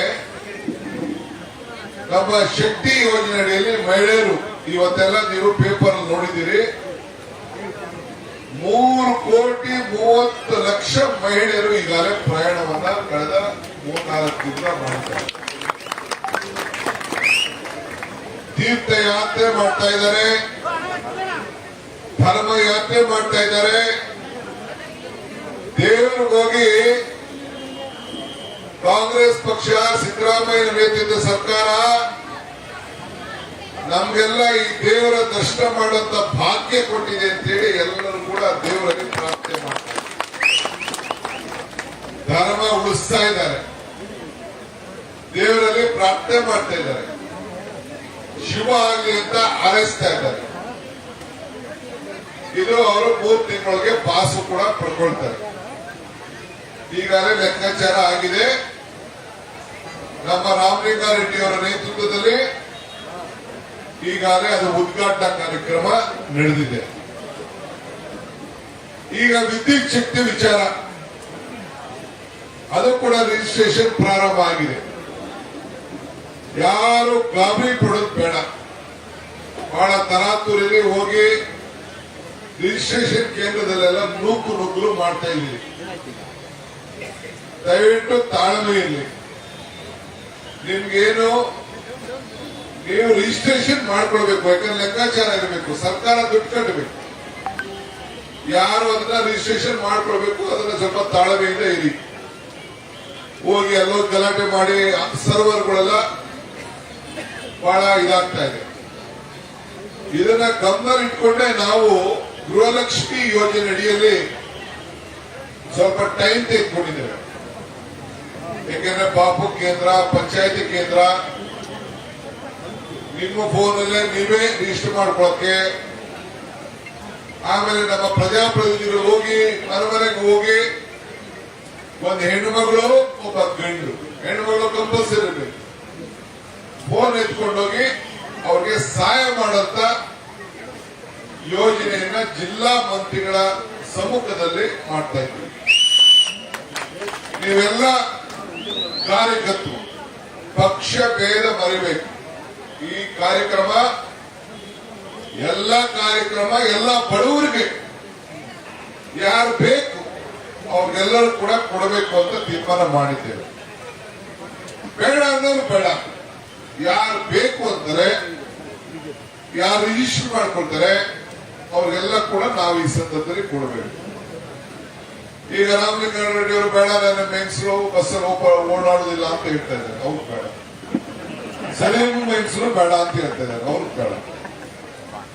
ನಮ್ಮ ಶಕ್ತಿ ಯೋಜನೆ ಅಡಿಯಲ್ಲಿ ಮಹಿಳೆಯರು, ಇವತ್ತೆಲ್ಲ ನೀವು ಪೇಪರ್ ನೋಡಿದ್ದೀರಿ, 3,30,00,000 ಮಹಿಳೆಯರು ಈಗಾಗಲೇ ಪ್ರಯಾಣವನ್ನ ಕಳೆದ 3-4 ದಿನದಿಂದ ಮಾಡ್ತಾರೆ. ತೀರ್ಥಯಾತ್ರೆ ಮಾಡ್ತಾ ಇದ್ದಾರೆ, ಧರ್ಮ ಯಾತ್ರೆ ಮಾಡ್ತಾ ಇದ್ದಾರೆ, ದೇವರಿಗೋಗಿ ಕಾಂಗ್ರೆಸ್ ಪಕ್ಷ ಸಿದ್ದರಾಮಯ್ಯ ನೇತೃತ್ವದ ಸರ್ಕಾರ ನಮ್ಗೆಲ್ಲ ಈ ದೇವರ ದರ್ಶನ ಮಾಡುವಂತ ಭಾಗ್ಯ ಕೊಟ್ಟಿದೆ ಅಂತೇಳಿ ಎಲ್ಲರೂ ಕೂಡ ದೇವರಲ್ಲಿ ಪ್ರಾರ್ಥನೆ ಮಾಡ್ತಾರೆ, ಧರ್ಮ ಉಳಿಸ್ತಾ ಇದ್ದಾರೆ, ದೇವರಲ್ಲಿ ಪ್ರಾರ್ಥನೆ ಮಾಡ್ತಾ ಇದ್ದಾರೆ, ಶುಭ ಆಗಲಿ ಅಂತ ಹಾರೈಸ್ತಾ ಇದ್ದಾರೆ. ಇದು ಅವರು 3 ತಿಂಗಳಿಗೆ ಪಾಸು ಕೂಡ ಪಡ್ಕೊಳ್ತಾರೆ. ಈಗಾಗಲೇ ಲೆಕ್ಕಾಚಾರ ಆಗಿದೆ. ನಮ್ಮ ರಾಮಲಿಂಗಾರೆಡ್ಡಿ ಅವರ ನೇತೃತ್ವದಲ್ಲಿ ಈಗಾಗಲೇ ಅದು ಉದ್ಘಾಟನಾ ಕಾರ್ಯಕ್ರಮ ನಡೆದಿದೆ. ಈಗ ವಿದ್ಯುತ್ ಶಕ್ತಿ ವಿಚಾರ, ಅದು ಕೂಡ ರಿಜಿಸ್ಟ್ರೇಷನ್ ಪ್ರಾರಂಭ ಆಗಿದೆ. ಯಾರು ಗಾಬರಿ ಪಡೋದು ಬೇಡ. ಬಹಳ ತರಾತುರಿಯಲ್ಲಿ ಹೋಗಿ ರಿಜಿಸ್ಟ್ರೇಷನ್ ಕೇಂದ್ರದಲ್ಲೆಲ್ಲ ನುಗ್ಗಲು ಮಾಡ್ತಾ ಇದ್ದೀವಿ. ದಯವಿಟ್ಟು ತಾಳ್ಮೆ ಇರಲಿ. ನಿಮ್ಗೇನು ನೀವು ರಿಜಿಸ್ಟ್ರೇಷನ್ ಮಾಡ್ಕೊಳ್ಬೇಕು, ಯಾಕಂದ್ರೆ ಲೆಕ್ಕಾಚಾರ ಇರಬೇಕು, ಸರ್ಕಾರ ದುಡ್ಡು ಕಟ್ಟಬೇಕು. ಯಾರು ಅದನ್ನ ರಿಜಿಸ್ಟ್ರೇಷನ್ ಮಾಡ್ಕೊಳ್ಬೇಕು, ಅದನ್ನ ಸ್ವಲ್ಪ ತಾಳ್ಮೆಯಿಂದ ಇರಿ. ಹೋಗಿ ಎಲ್ಲೋ ಗಲಾಟೆ ಮಾಡಿ ಸರ್ವರ್ಗಳೆಲ್ಲ ಬಹಳ ಇದಾಗ್ತಾ ಇದೆ. ಇದನ್ನ ಗಮನ ಇಟ್ಕೊಂಡೆ ನಾವು ಗೃಹಲಕ್ಷ್ಮಿ ಯೋಜನೆ ಅಡಿಯಲ್ಲಿ ಸ್ವಲ್ಪ ಟೈಮ್ ತೆಗೆದುಕೊಂಡಿದ್ದೇವೆ. ಯಾಕೆಂದ್ರೆ ಬಾಪು ಕೇಂದ್ರ, ಪಂಚಾಯತಿ ಕೇಂದ್ರ, ನಿಮ್ಮ ಫೋನಲ್ಲೇ ನೀವೇ ರಿಜಿಸ್ಟರ್ ಮಾಡ್ಕೊಳಕ್ಕೆ, ಆಮೇಲೆ ನಮ್ಮ ಪ್ರಜಾಪ್ರತಿನಿಧಿಗಳು ಹೋಗಿ ಮನೆಗೆ ಹೋಗಿ ಒಂದು ಹೆಣ್ಣು ಮಗಳು ಒಬ್ಬ ಗಂಡು, ಹೆಣ್ಣು ಮಗಳು ಕಂಪಲ್ಸರಿ ಇರಬೇಕು, ಫೋನ್ ಎತ್ಕೊಂಡೋಗಿ ಅವ್ರಿಗೆ ಸಹಾಯ ಮಾಡಂತ ಯೋಜನೆಯನ್ನ ಜಿಲ್ಲಾ ಮಂತ್ರಿಗಳ ಸಮ್ಮುಖದಲ್ಲಿ ಮಾಡ್ತಾ ಇದ್ದೀವಿ. ನೀವೆಲ್ಲ ಕಾರ್ಯಕರ್ತರು ಪಕ್ಷ ಭೇದ ಮರಿಬೇಕು. ಈ ಕಾರ್ಯಕ್ರಮ ಎಲ್ಲ ಬಡವರಿಗೆ ಯಾರು ಬೇಕು ಅವ್ರಿಗೆಲ್ಲರೂ ಕೂಡ ಕೊಡಬೇಕು ಅಂತ ತೀರ್ಮಾನ ಮಾಡಿದ್ದೇವೆ. ಬೇಡ ಅನ್ನೋರು ಬೇಡ, ಯಾರು ಬೇಕು ಅಂತಾರೆ, ಯಾರು ರಿಜಿಸ್ಟರ್ ಮಾಡ್ಕೊಳ್ತಾರೆ ಅವ್ರಿಗೆಲ್ಲ ಕೂಡ ನಾವು ಈ ಸಂದರ್ಭದಲ್ಲಿ ಕೊಡಬೇಕು. ಈಗ ರಾಮಲಿಂಗಾರೆಡ್ಡಿ ಅವರು ಬೇಡ, ನನ್ನ ಮೆನ್ಸರು ಬಸ್ಸಲ್ಲಿ ಓಡಾಡುದಿಲ್ಲ ಅಂತ ಹೇಳ್ತಾ ಇದ್ದಾರೆ, ಅವ್ರು ಬೇಡ. ಸಲೀಂ ಮೆನ್ಸರು ಬೇಡ ಅಂತ ಹೇಳ್ತಾ ಇದ್ದಾರೆ, ಅವ್ರು ಬೇಡ.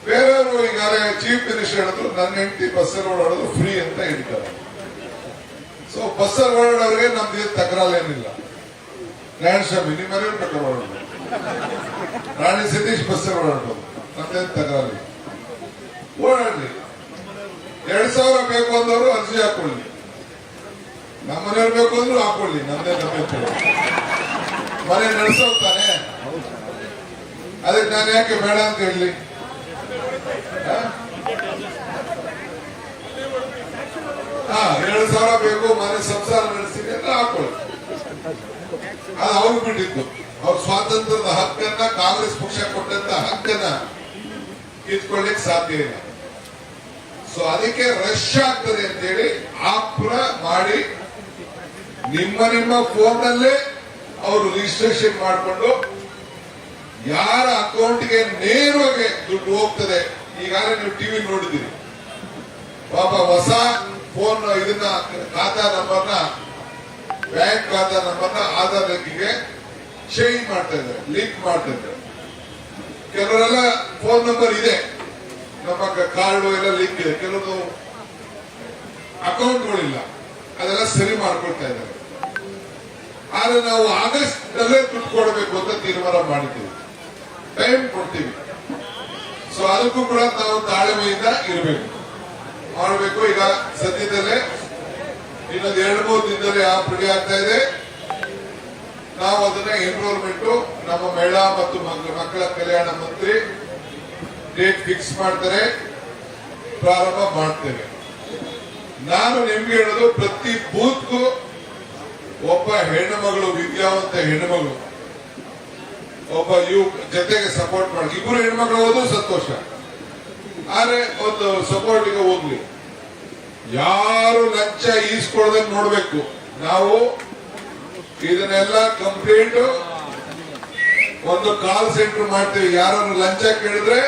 ಬೇರೆಯವರು ಈಗಾಗಲೇ ಚೀಫ್ ಮಿನಿಸ್ಟರ್ ಹೇಳಿದ್ರು ನನ್ನ ಹೆಂಡತಿ ಬಸ್ಸಲ್ಲಿ ಓಡಾಡೋದು ಫ್ರೀ ಅಂತ ಹೇಳ್ತಾರೆ. ಸೊ ಬಸ್ಸಲ್ಲಿ ಓಡಾಡೋರಿಗೆ ನಮ್ದು ತಕರಾಲೇನಿಲ್ಲ. ನಾರಾಯಣಸ್ವಾಮಿ ನಿಮ್ಮ ಮನೆಯವ್ರು ಬೇಕಾದ್ರೆ ಓಡಾಡ್ಬೋದು, ರಾಣಿ ಸತೀಶ್ ಬಸ್ಸಲ್ಲಿ ಓಡಾಡ್ಬೋದು, ನಮ್ದೇನು ತಕರಾಲಿ, ಓಡಾಡ್ಲಿ. 2,000 ಬೇಕು ಅಂದವರು ಅರ್ಜಿ ಹಾಕೊಳ್ಳಿ, ನಮ್ಮ ಮನೆಯವ್ರು ಬೇಕು ಅಂದ್ರೂ ಹಾಕೊಳ್ಳಿ, ನಮ್ದೇ ಮನೆ ನಡೆಸೋಗ್ತಾನೆ. ಅದಕ್ಕೆ ನಾನು ಯಾಕೆ ಬೇಡ ಅಂತ ಹೇಳಲಿ? 2,000 ಬೇಕು, ಮನೆ ಸಂಸಾರ ನಡೆಸ್ತೀನಿ ಅಂತ ಹಾಕೊಳ್ಳಿ. ಅದು ಅವ್ರು ಬಿಟ್ಟಿದ್ದು. ಅವ್ರ ಸ್ವಾತಂತ್ರ್ಯದ ಹಕ್ಕನ್ನ, ಕಾಂಗ್ರೆಸ್ ಪಕ್ಷ ಕೊಟ್ಟಂತ ಹಕ್ಕನ್ನ ಕಿತ್ಕೊಳ್ಳಿಕ್ ಸಾಧ್ಯ ಇಲ್ಲ. ಸೊ ಅದಕ್ಕೆ ರಶ್ ಆಗ್ತದೆ ಅಂತೇಳಿ ಆಪ್ರ ಮಾಡಿ ನಿಮ್ಮ ಫೋನ್ ನಲ್ಲೇ ಅವರು ರಿಜಿಸ್ಟ್ರೇಷನ್ ಮಾಡಿಕೊಂಡು ಯಾರ ಅಕೌಂಟ್ಗೆ ನೇರವಾಗಿ ದುಡ್ಡು ಹೋಗ್ತದೆ. ಈಗಾಗಲೇ ನೀವು ಟಿವಿ ನೋಡಿದಿರಿ, ಪಾಪ ಹೊಸ ಫೋನ್ ಇದನ್ನ ಖಾತಾ ನಂಬರ್ನ, ಬ್ಯಾಂಕ್ ಖಾತಾ ನಂಬರ್ನ ಆಧಾರ್ ಲಿಂಕ್ಗೆ ಚೇಂಜ್ ಮಾಡ್ತಾ ಇದ್ದಾರೆ, ಲಿಂಕ್ ಮಾಡ್ತಾ ಇದ್ದಾರೆ. ಕೆಲವರೆಲ್ಲ ಫೋನ್ ನಂಬರ್ ಇದೆ, ನಮ್ಮ ಕಾರ್ಡು ಎಲ್ಲ ಲಿಂಕ್ ಇದೆ, ಕೆಲವರು ಅಕೌಂಟ್ಗಳಿಲ್ಲ, ಅದೆಲ್ಲ ಸರಿ ಮಾಡ್ಕೊಳ್ತಾ ಇದ್ದಾರೆ. ಆದ್ರೆ ನಾವು ಆಗಸ್ಟ್ ನಲ್ಲೇ ದುಡ್ಡು ಕೊಡಬೇಕು ಅಂತ ತೀರ್ಮಾನ ಮಾಡಿದ್ದೀವಿ, ಟೈಮ್ ಕೊಡ್ತೀವಿ. ಸೊ ಅದಕ್ಕೂ ಕೂಡ ನಾವು ತಾಳ್ಮೆಯಿಂದ ಇರಬೇಕು, ಮಾಡಬೇಕು. ಈಗ ಸದ್ಯದಲ್ಲೇ ಇನ್ನೊಂದು 2-3 ದಿನದಲ್ಲಿ ಆಪ್ ರೆಡಿ ಆಗ್ತಾ ಇದೆ. ನಾವು ಅದನ್ನ ಎನ್ರೋಲ್ಮೆಂಟ್ ನಮ್ಮ ಮಹಿಳಾ ಮತ್ತು ಮಕ್ಕಳ ಕಲ್ಯಾಣ ಮಂತ್ರಿ ಡೇಟ್ ಫಿಕ್ಸ್ ಮಾಡ್ತಾರೆ, ಪ್ರಾರಂಭ ಮಾಡ್ತೇವೆ. ನಾನು ನಿಮ್ಗೆ ಹೇಳೋದು, ಪ್ರತಿ ಬೂತ್ಗೂ ಒಬ್ಬ ಹೆಣ್ಣು ಮಗಳು, ವಿದ್ಯಾವಂತ ಹೆಣ್ಣು ಮಗಳು ಒಬ್ಬ ಜೊತೆಗೆ ಸಪೋರ್ಟ್ ಮಾಡಿ. 2 ಹೆಣ್ಮಕ್ಳು ಹೋದ್ರು ಸಂತೋಷ, ಆದ್ರೆ ಒಂದು ಸಪೋರ್ಟಿಗೆ ಹೋಗ್ಲಿ. ಯಾರು ಲಂಚ ಈಸ್ಕೊಳ್ಳೋದನ್ನ ನೋಡ್ಬೇಕು. ನಾವು ಇದನ್ನೆಲ್ಲ ಕಂಪ್ಲೀಟ್ ಒಂದು ಕಾಲ್ ಸೆಂಟರ್ ಮಾಡ್ತೀವಿ. ಯಾರನ್ನು ಲಂಚ ಕೇಳಿದ್ರೆ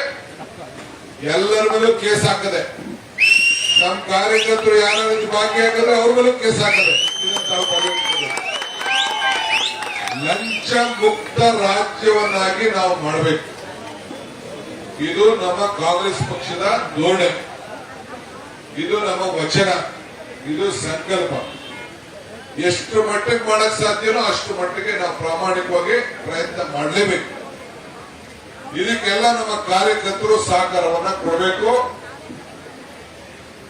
ಎಲ್ಲರ ಮೇಲೂ ಕೇಸ್ ಹಾಕದೆ, ನಮ್ಮ ಕಾರ್ಯಕರ್ತರು ಯಾರು ಭಾಗ್ಯ ಹಾಕಿದ್ರೆ ಅವ್ರ ಮೇಲೂ ಕೇಸ್ ಹಾಕದೆ. ಮುಕ್ತ ರಾಜ್ಯವನ್ನಾಗಿ ನಾವು ಮಾಡಬೇಕು. ಇದು ನಮ್ಮ ಕಾಂಗ್ರೆಸ್ ಪಕ್ಷದ ಧೋರಣೆ, ಇದು ನಮ್ಮ ವಚನ, ಇದು ಸಂಕಲ್ಪ. ಎಷ್ಟು ಮಟ್ಟಿಗೆ ಮಾಡಕ್ ಸಾಧ್ಯನೋ ಅಷ್ಟು ಮಟ್ಟಿಗೆ ನಾವು ಪ್ರಾಮಾಣಿಕವಾಗಿ ಪ್ರಯತ್ನ ಮಾಡಲೇಬೇಕು. ಇದಕ್ಕೆಲ್ಲ ನಮ್ಮ ಕಾರ್ಯಕರ್ತರು ಸಹಕಾರವನ್ನ ಕೊಡಬೇಕು.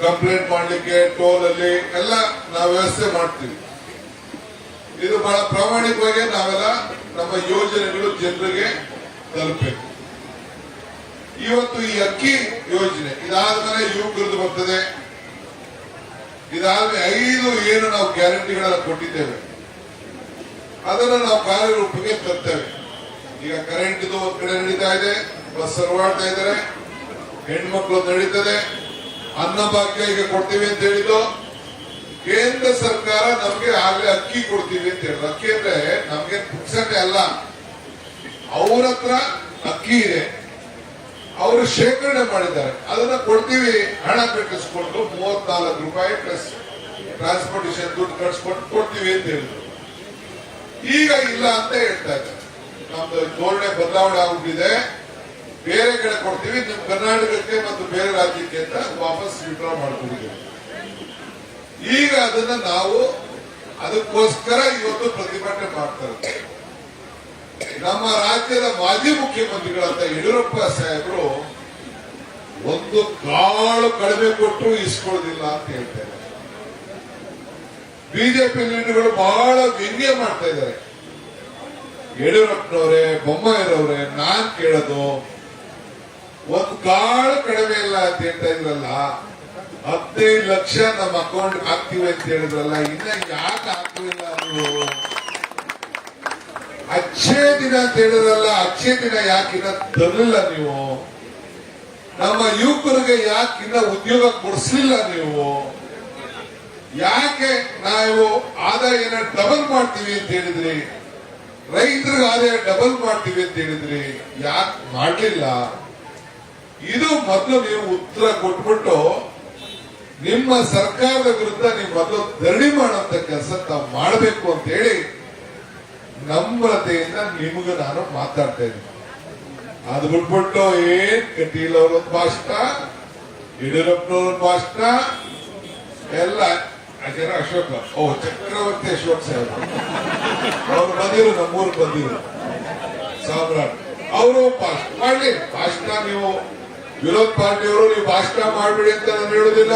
ಕಂಪ್ಲೇಂಟ್ ಮಾಡ್ಲಿಕ್ಕೆ ಟೋಲ್ ಅಲ್ಲಿ ಎಲ್ಲ ನಾವು ವ್ಯವಸ್ಥೆ ಮಾಡ್ತೀವಿ. ಇದು ಬಹಳ ಪ್ರಾಮಾಣಿಕವಾಗಿ ನಾವೆಲ್ಲ ನಮ್ಮ ಯೋಜನೆಗಳು ಜನರಿಗೆ ತಲುಪಬೇಕು. ಇವತ್ತು ಈ ಅಕ್ಕಿ ಯೋಜನೆ ಇದಾದ್ಮೇಲೆ ಯುವಕರದ್ದು ಬರ್ತದೆ. ಇದಾದ್ಮೇಲೆ 5 ಏನು ನಾವು ಗ್ಯಾರಂಟಿಗಳನ್ನ ಕೊಟ್ಟಿದ್ದೇವೆ ಅದನ್ನು ನಾವು ಕಾರ್ಯರೂಪಕ್ಕೆ ತರ್ತೇವೆ. ಈಗ ಕರೆಂಟ್ ಒಂದ್ ಕಡೆ ನಡೀತಾ ಇದೆ, ಬಸ್ ಸರ್ವಾಡ್ತಾ ಇದ್ದಾರೆ, ಹೆಣ್ಮಕ್ಳು ನಡೀತದೆ, ಅನ್ನಭಾಗ್ಯ ಈಗ ಕೊಡ್ತೀವಿ ಅಂತ ಹೇಳಿದ್ದು. ಕೇಂದ್ರ ಸರ್ಕಾರ ನಮ್ಗೆ ಆಗ್ಲೇ ಅಕ್ಕಿ ಕೊಡ್ತೀವಿ ಅಂತ ಹೇಳಿದ್ರು. ಅಕ್ಕಿ ಅಂದ್ರೆ ನಮ್ಗೆ ಪುಕ್ಸಟ್ಟೆ ಅಲ್ಲ, ಅವ್ರ ಹತ್ರ ಅಕ್ಕಿ ಇದೆ, ಅವರು ಶೇಖರಣೆ ಮಾಡಿದ್ದಾರೆ, ಅದನ್ನ ಕೊಡ್ತೀವಿ, ಹಣ ಕಟ್ಟಿಸ್ಕೊಂಡು 34 ರೂಪಾಯಿ ಪ್ಲಸ್ ಟ್ರಾನ್ಸ್ಪೋರ್ಟೇಷನ್ ದುಡ್ಡು ಕಟ್ಸ್ಕೊಂಡು ಕೊಡ್ತೀವಿ ಅಂತ ಹೇಳಿದ್ರು. ಈಗ ಇಲ್ಲ ಅಂತ ಹೇಳ್ತಾ ಇದ್ದಾರೆ. ನಮ್ದು ಧೋರಣೆ ಬದಲಾವಣೆ ಆಗ್ಬಿಟ್ಟಿದೆ, ಬೇರೆ ಕಡೆ ಕೊಡ್ತೀವಿ, ನಿಮ್ ಕರ್ನಾಟಕಕ್ಕೆ ಮತ್ತು ಬೇರೆ ರಾಜ್ಯಕ್ಕೆ ಅಂತ ವಾಪಸ್ ವಿಡ್ರಾ ಮಾಡ್ಕೊಂಡಿದ್ದೀವಿ. ಈಗ ಅದನ್ನ ನಾವು ಅದಕ್ಕೋಸ್ಕರ ಇವತ್ತು ಪ್ರತಿಭಟನೆ ಮಾಡ್ತಾರೆ. ನಮ್ಮ ರಾಜ್ಯದ ಮಾಜಿ ಮುಖ್ಯಮಂತ್ರಿಗಳಂತ ಯಡಿಯೂರಪ್ಪ ಸಾಹೇಬರು ಒಂದು ಕಾಳು ಕಡಿಮೆ ಕೊಟ್ಟು ಇಸ್ಕೊಳ್ಳೋದಿಲ್ಲ ಅಂತ ಹೇಳ್ತಾರೆ. ಬಿಜೆಪಿ ಲೀಡರ್ಗಳು ಬಹಳ ವ್ಯಂಗ್ಯ ಮಾಡ್ತಾ ಇದ್ದಾರೆ. ಯಡಿಯೂರಪ್ಪನವರೇ, ಬೊಮ್ಮಾಯಿರವರೇ, ನಾನ್ ಕೇಳೋದು ಒಂದು ಕಾಳು ಕಡಿಮೆ ಇಲ್ಲ ಅಂತ ಹೇಳ್ತಾ ಇದ್ರಲ್ಲ, 15 ಲಕ್ಷ ನಮ್ಮ ಅಕೌಂಟ್ ಹಾಕ್ತೀವಿ ಅಂತ ಹೇಳಿದ್ರಲ್ಲ, ಇನ್ನ ಯಾಕೆ ಹಾಕಲಿಲ್ಲ ನೀವು? ಅಚ್ಚೇ ದಿನ ಅಂತ ಹೇಳಿದ್ರಲ್ಲ, ಅಚ್ಚೇ ದಿನ ಯಾಕಿನ್ನ ತರಲಿಲ್ಲ ನೀವು? ನಮ್ಮ ಯುವಕರಿಗೆ ಯಾಕಿನ್ನ ಉದ್ಯೋಗ ಕೊಡಿಸ್ಲಿಲ್ಲ ನೀವು? ಯಾಕೆ ನಾವು ಆದಾಯನ ಡಬಲ್ ಮಾಡ್ತೀವಿ ಅಂತ ಹೇಳಿದ್ರಿ, ರೈತರಿಗೆ ಆದಾಯ ಡಬಲ್ ಮಾಡ್ತೀವಿ ಅಂತ ಹೇಳಿದ್ರಿ, ಯಾಕೆ ಮಾಡಲಿಲ್ಲ? ಇದು ಮೊದಲು ನೀವು ಉತ್ತರ ಕೊಟ್ಬಿಟ್ಟು ನಿಮ್ಮ ಸರ್ಕಾರದ ವಿರುದ್ಧ ನೀವು ಮೊದಲು ಧರಣಿ ಮಾಡುವಂತ ಕೆಲಸ ತಾವು ಮಾಡಬೇಕು ಅಂತ ಹೇಳಿ ನಮ್ರತೆಯಿಂದ ನಿಮಗೂ ನಾನು ಮಾತಾಡ್ತಾ ಇದ್ದೀನಿ. ಅದು ಬಿಟ್ಬಿಟ್ಟು ಏನ್ ಕಟೀಲ್ ಅವರೊಂದು ಭಾಷಣ, ಯಡಿಯೂರಪ್ಪನವ್ರೊಂದು ಭಾಷಣ, ಎಲ್ಲ ಅಶೋಕ ಚಕ್ರವರ್ತಿ ಅಶೋಕ್ ಸಾಹೇಬ್ ಅವ್ರು ಬಂದಿರು, ನಮ್ಮೂರಿಗೆ ಬಂದಿರು, ಸಾಮ್ರಾಟ್ ಅವರು ಭಾಷಣ ಮಾಡ್ಲಿ. ಭಾಷಣ ನೀವು ವಿರೋಧ ಪಾರ್ಟಿಯವರು ನೀವು ಭಾಷಣ ಮಾಡ್ಬಿಡಿ ಅಂತ ನಾನು ಹೇಳುದಿಲ್ಲ,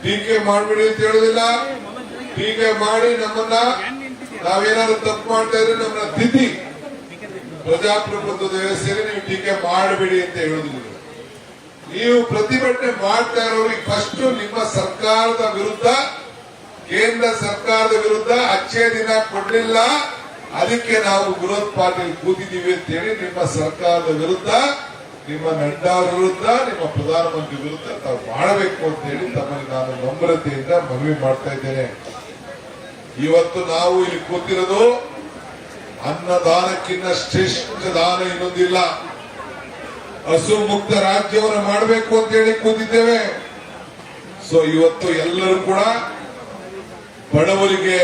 ಟೀಕೆ ಮಾಡ್ಬಿಡಿ ಅಂತ ಹೇಳುದಿಲ್ಲ. ಟೀಕೆ ಮಾಡಿ ನಮ್ಮನ್ನ ನಾವೇನಾದ್ರು ತಪ್ಪು ಮಾಡ್ತಾ ಇದ್ರೆ ನಮ್ಮನ್ನ ತಿದ್ದಿ ಪ್ರಜಾಪ್ರಭುತ್ವದ ವ್ಯವಸ್ಥೆಯಲ್ಲಿ ನೀವು ಟೀಕೆ ಮಾಡಬೇಡಿ ಅಂತ ಹೇಳುದಿಲ್ಲ. ನೀವು ಪ್ರತಿಭಟನೆ ಮಾಡ್ತಾ ಇರೋರಿಗೆ ಫಸ್ಟ್ ನಿಮ್ಮ ಸರ್ಕಾರದ ವಿರುದ್ಧ, ಕೇಂದ್ರ ಸರ್ಕಾರದ ವಿರುದ್ಧ ಅಚ್ಚೇ ದಿನ ಕೊಡ್ಲಿಲ್ಲ, ಅದಕ್ಕೆ ನಾವು ವಿರೋಧ ಪಾರ್ಟಿಯಲ್ಲಿ ಕೂತಿದ್ದೀವಿ ಅಂತ ಹೇಳಿ ನಿಮ್ಮ ಸರ್ಕಾರದ ವಿರುದ್ಧ, ನಿಮ್ಮ ನಡ್ಡಾ ವಿರುದ್ಧ, ನಿಮ್ಮ ಪ್ರಧಾನಮಂತ್ರಿ ವಿರುದ್ಧ ತಾವು ಮಾಡಬೇಕು ಅಂತ ಹೇಳಿ ತಮ್ಮಲ್ಲಿ ನಾನು ನಮ್ರತೆಯಿಂದ ಮನವಿ ಮಾಡ್ತಾ ಇದ್ದೇನೆ. ಇವತ್ತು ನಾವು ಇಲ್ಲಿ ಕೂತಿರೋದು ಅನ್ನದಾನಕ್ಕಿಂತ ಶ್ರೇಷ್ಠ ದಾನ ಇನ್ನೊಂದಿಲ್ಲ. ಹಸು ಮುಕ್ತ ರಾಜ್ಯವನ್ನು ಮಾಡಬೇಕು ಅಂತ ಹೇಳಿ ಕೂತಿದ್ದೇವೆ. ಸೊ ಇವತ್ತು ಎಲ್ಲರೂ ಕೂಡ ಬಡವರಿಗೆ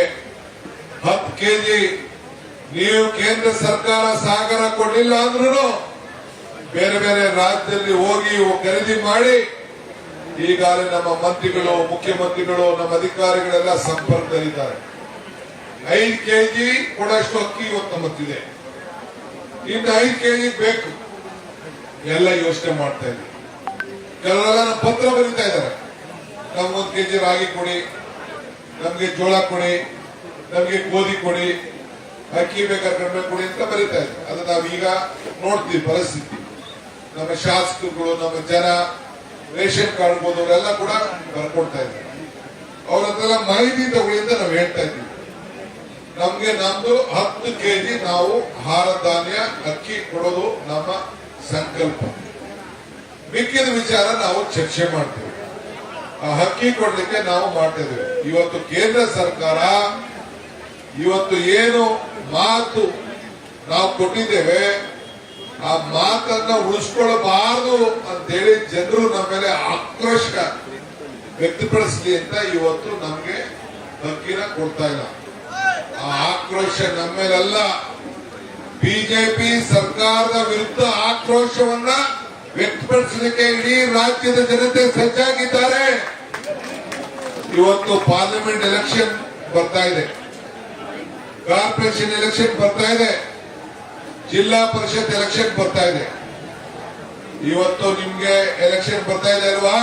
10 ಕೆಜಿ ನೀವು ಕೇಂದ್ರ ಸರ್ಕಾರ ಸಹಕಾರ ಕೊಡಲಿಲ್ಲ ಅಂದ್ರೂ ಬೇರೆ ಬೇರೆ ರಾಜ್ಯದಲ್ಲಿ ಹೋಗಿ ಖರೀದಿ ಮಾಡಿ ಈಗಾಗಲೇ ನಮ್ಮ ಮಂತ್ರಿಗಳು, ಮುಖ್ಯಮಂತ್ರಿಗಳು, ನಮ್ಮ ಅಧಿಕಾರಿಗಳೆಲ್ಲ ಸಂಪರ್ಕದಲ್ಲಿದ್ದಾರೆ. 5 ಕೆಜಿ ಕೊಡಷ್ಟು ಅಕ್ಕಿ ಇವತ್ತು ನಮ್ಮತ್ತಿದೆ, ಇನ್ನು 5 ಕೆಜಿ ಬೇಕು ಎಲ್ಲ ಯೋಚನೆ ಮಾಡ್ತಾ ಇದ್ದೀವಿ. ಕೆಲವರೆಲ್ಲ ನಮ್ಮ ಪತ್ರ ಬರೀತಾ ಇದ್ದಾರೆ, ನಮ್ಗೊಂದು ಕೆಜಿ ರಾಗಿ ಕೊಡಿ, ನಮ್ಗೆ ಜೋಳ ಕೊಡಿ, ನಮ್ಗೆ ಗೋಧಿ ಕೊಡಿ, ಅಕ್ಕಿ ಬೇಕಾದ್ರೆ ಕಡಿಮೆ ಕೊಡಿ ಅಂತ ಬರೀತಾ ಇದ್ದಾರೆ. ಅದು ನಾವೀಗ ನೋಡ್ತೀವಿ ಪರಿಸ್ಥಿತಿ. ನಮ್ಮ ಶಾಸಕರುಗಳು, ನಮ್ಮ ಜನ, ರೇಷನ್ ಕಾರ್ಡ್ ಹೋದವರೆಲ್ಲ ಕೂಡ ಬರ್ಕೊಡ್ತಾ ಇದ್ದಾರೆ. ಅವ್ರ ಹತ್ರ ಮಾಹಿತಿ ತಗೊಳ್ಳಿ ಅಂತ ನಾವು ಹೇಳ್ತಾ ಇದ್ದೀವಿ. ನಮ್ಗೆ ನಮ್ದು 10 ಕೆಜಿ ನಾವು ಆಹಾರ ಧಾನ್ಯ ಅಕ್ಕಿ ಕೊಡೋದು ನಮ್ಮ ಸಂಕಲ್ಪ. ಮಿಕ್ಕಿದ ವಿಚಾರ ನಾವು ಚರ್ಚೆ ಮಾಡ್ತೀವಿ. ಆ ಅಕ್ಕಿ ಕೊಡ್ಲಿಕ್ಕೆ ನಾವು ಮಾಡ್ತಾ ಇದ್ದೇವೆ. ಇವತ್ತು ಕೇಂದ್ರ ಸರ್ಕಾರ ಇವತ್ತು ಏನು ಮಾತು ನಾವು ಕೊಟ್ಟಿದ್ದೇವೆ ಆ ಮಾತನ್ನ ಉಳಿಸ್ಕೊಳ್ಬಾರದು ಅಂತೇಳಿ ಜನರು ನಮ್ಮ ಮೇಲೆ ಆಕ್ರೋಶ ವ್ಯಕ್ತಪಡಿಸಲಿ ಅಂತ ಇವತ್ತು ನಮ್ಗೆ ಅಕ್ಕಿನ ಕೊಡ್ತಾ ಇಲ್ಲ. ಆ ಆಕ್ರೋಶ ನಮ್ಮ ಮೇಲೆಲ್ಲ ಬಿಜೆಪಿ ಸರ್ಕಾರದ ವಿರುದ್ಧ ಆಕ್ರೋಶವನ್ನ ವ್ಯಕ್ತಪಡಿಸಲಿಕ್ಕೆ ಇಡೀ ರಾಜ್ಯದ ಜನತೆ ಸಜ್ಜಾಗಿದ್ದಾರೆ. ಇವತ್ತು ಪಾರ್ಲಿಮೆಂಟ್ ಎಲೆಕ್ಷನ್ ಬರ್ತಾ ಇದೆ, ಕಾರ್ಪೊರೇಷನ್ ಎಲೆಕ್ಷನ್ ಬರ್ತಾ ಇದೆ, ಜಿಲ್ಲಾ ಪರಿಷತ್ ಎಲೆಕ್ಷನ್ ಬರ್ತಾ ಇದೆ. ಇವತ್ತು ನಿಮ್ಗೆ ಎಲೆಕ್ಷನ್ ಬರ್ತಾ ಇದೆ ಅಲ್ವಾ?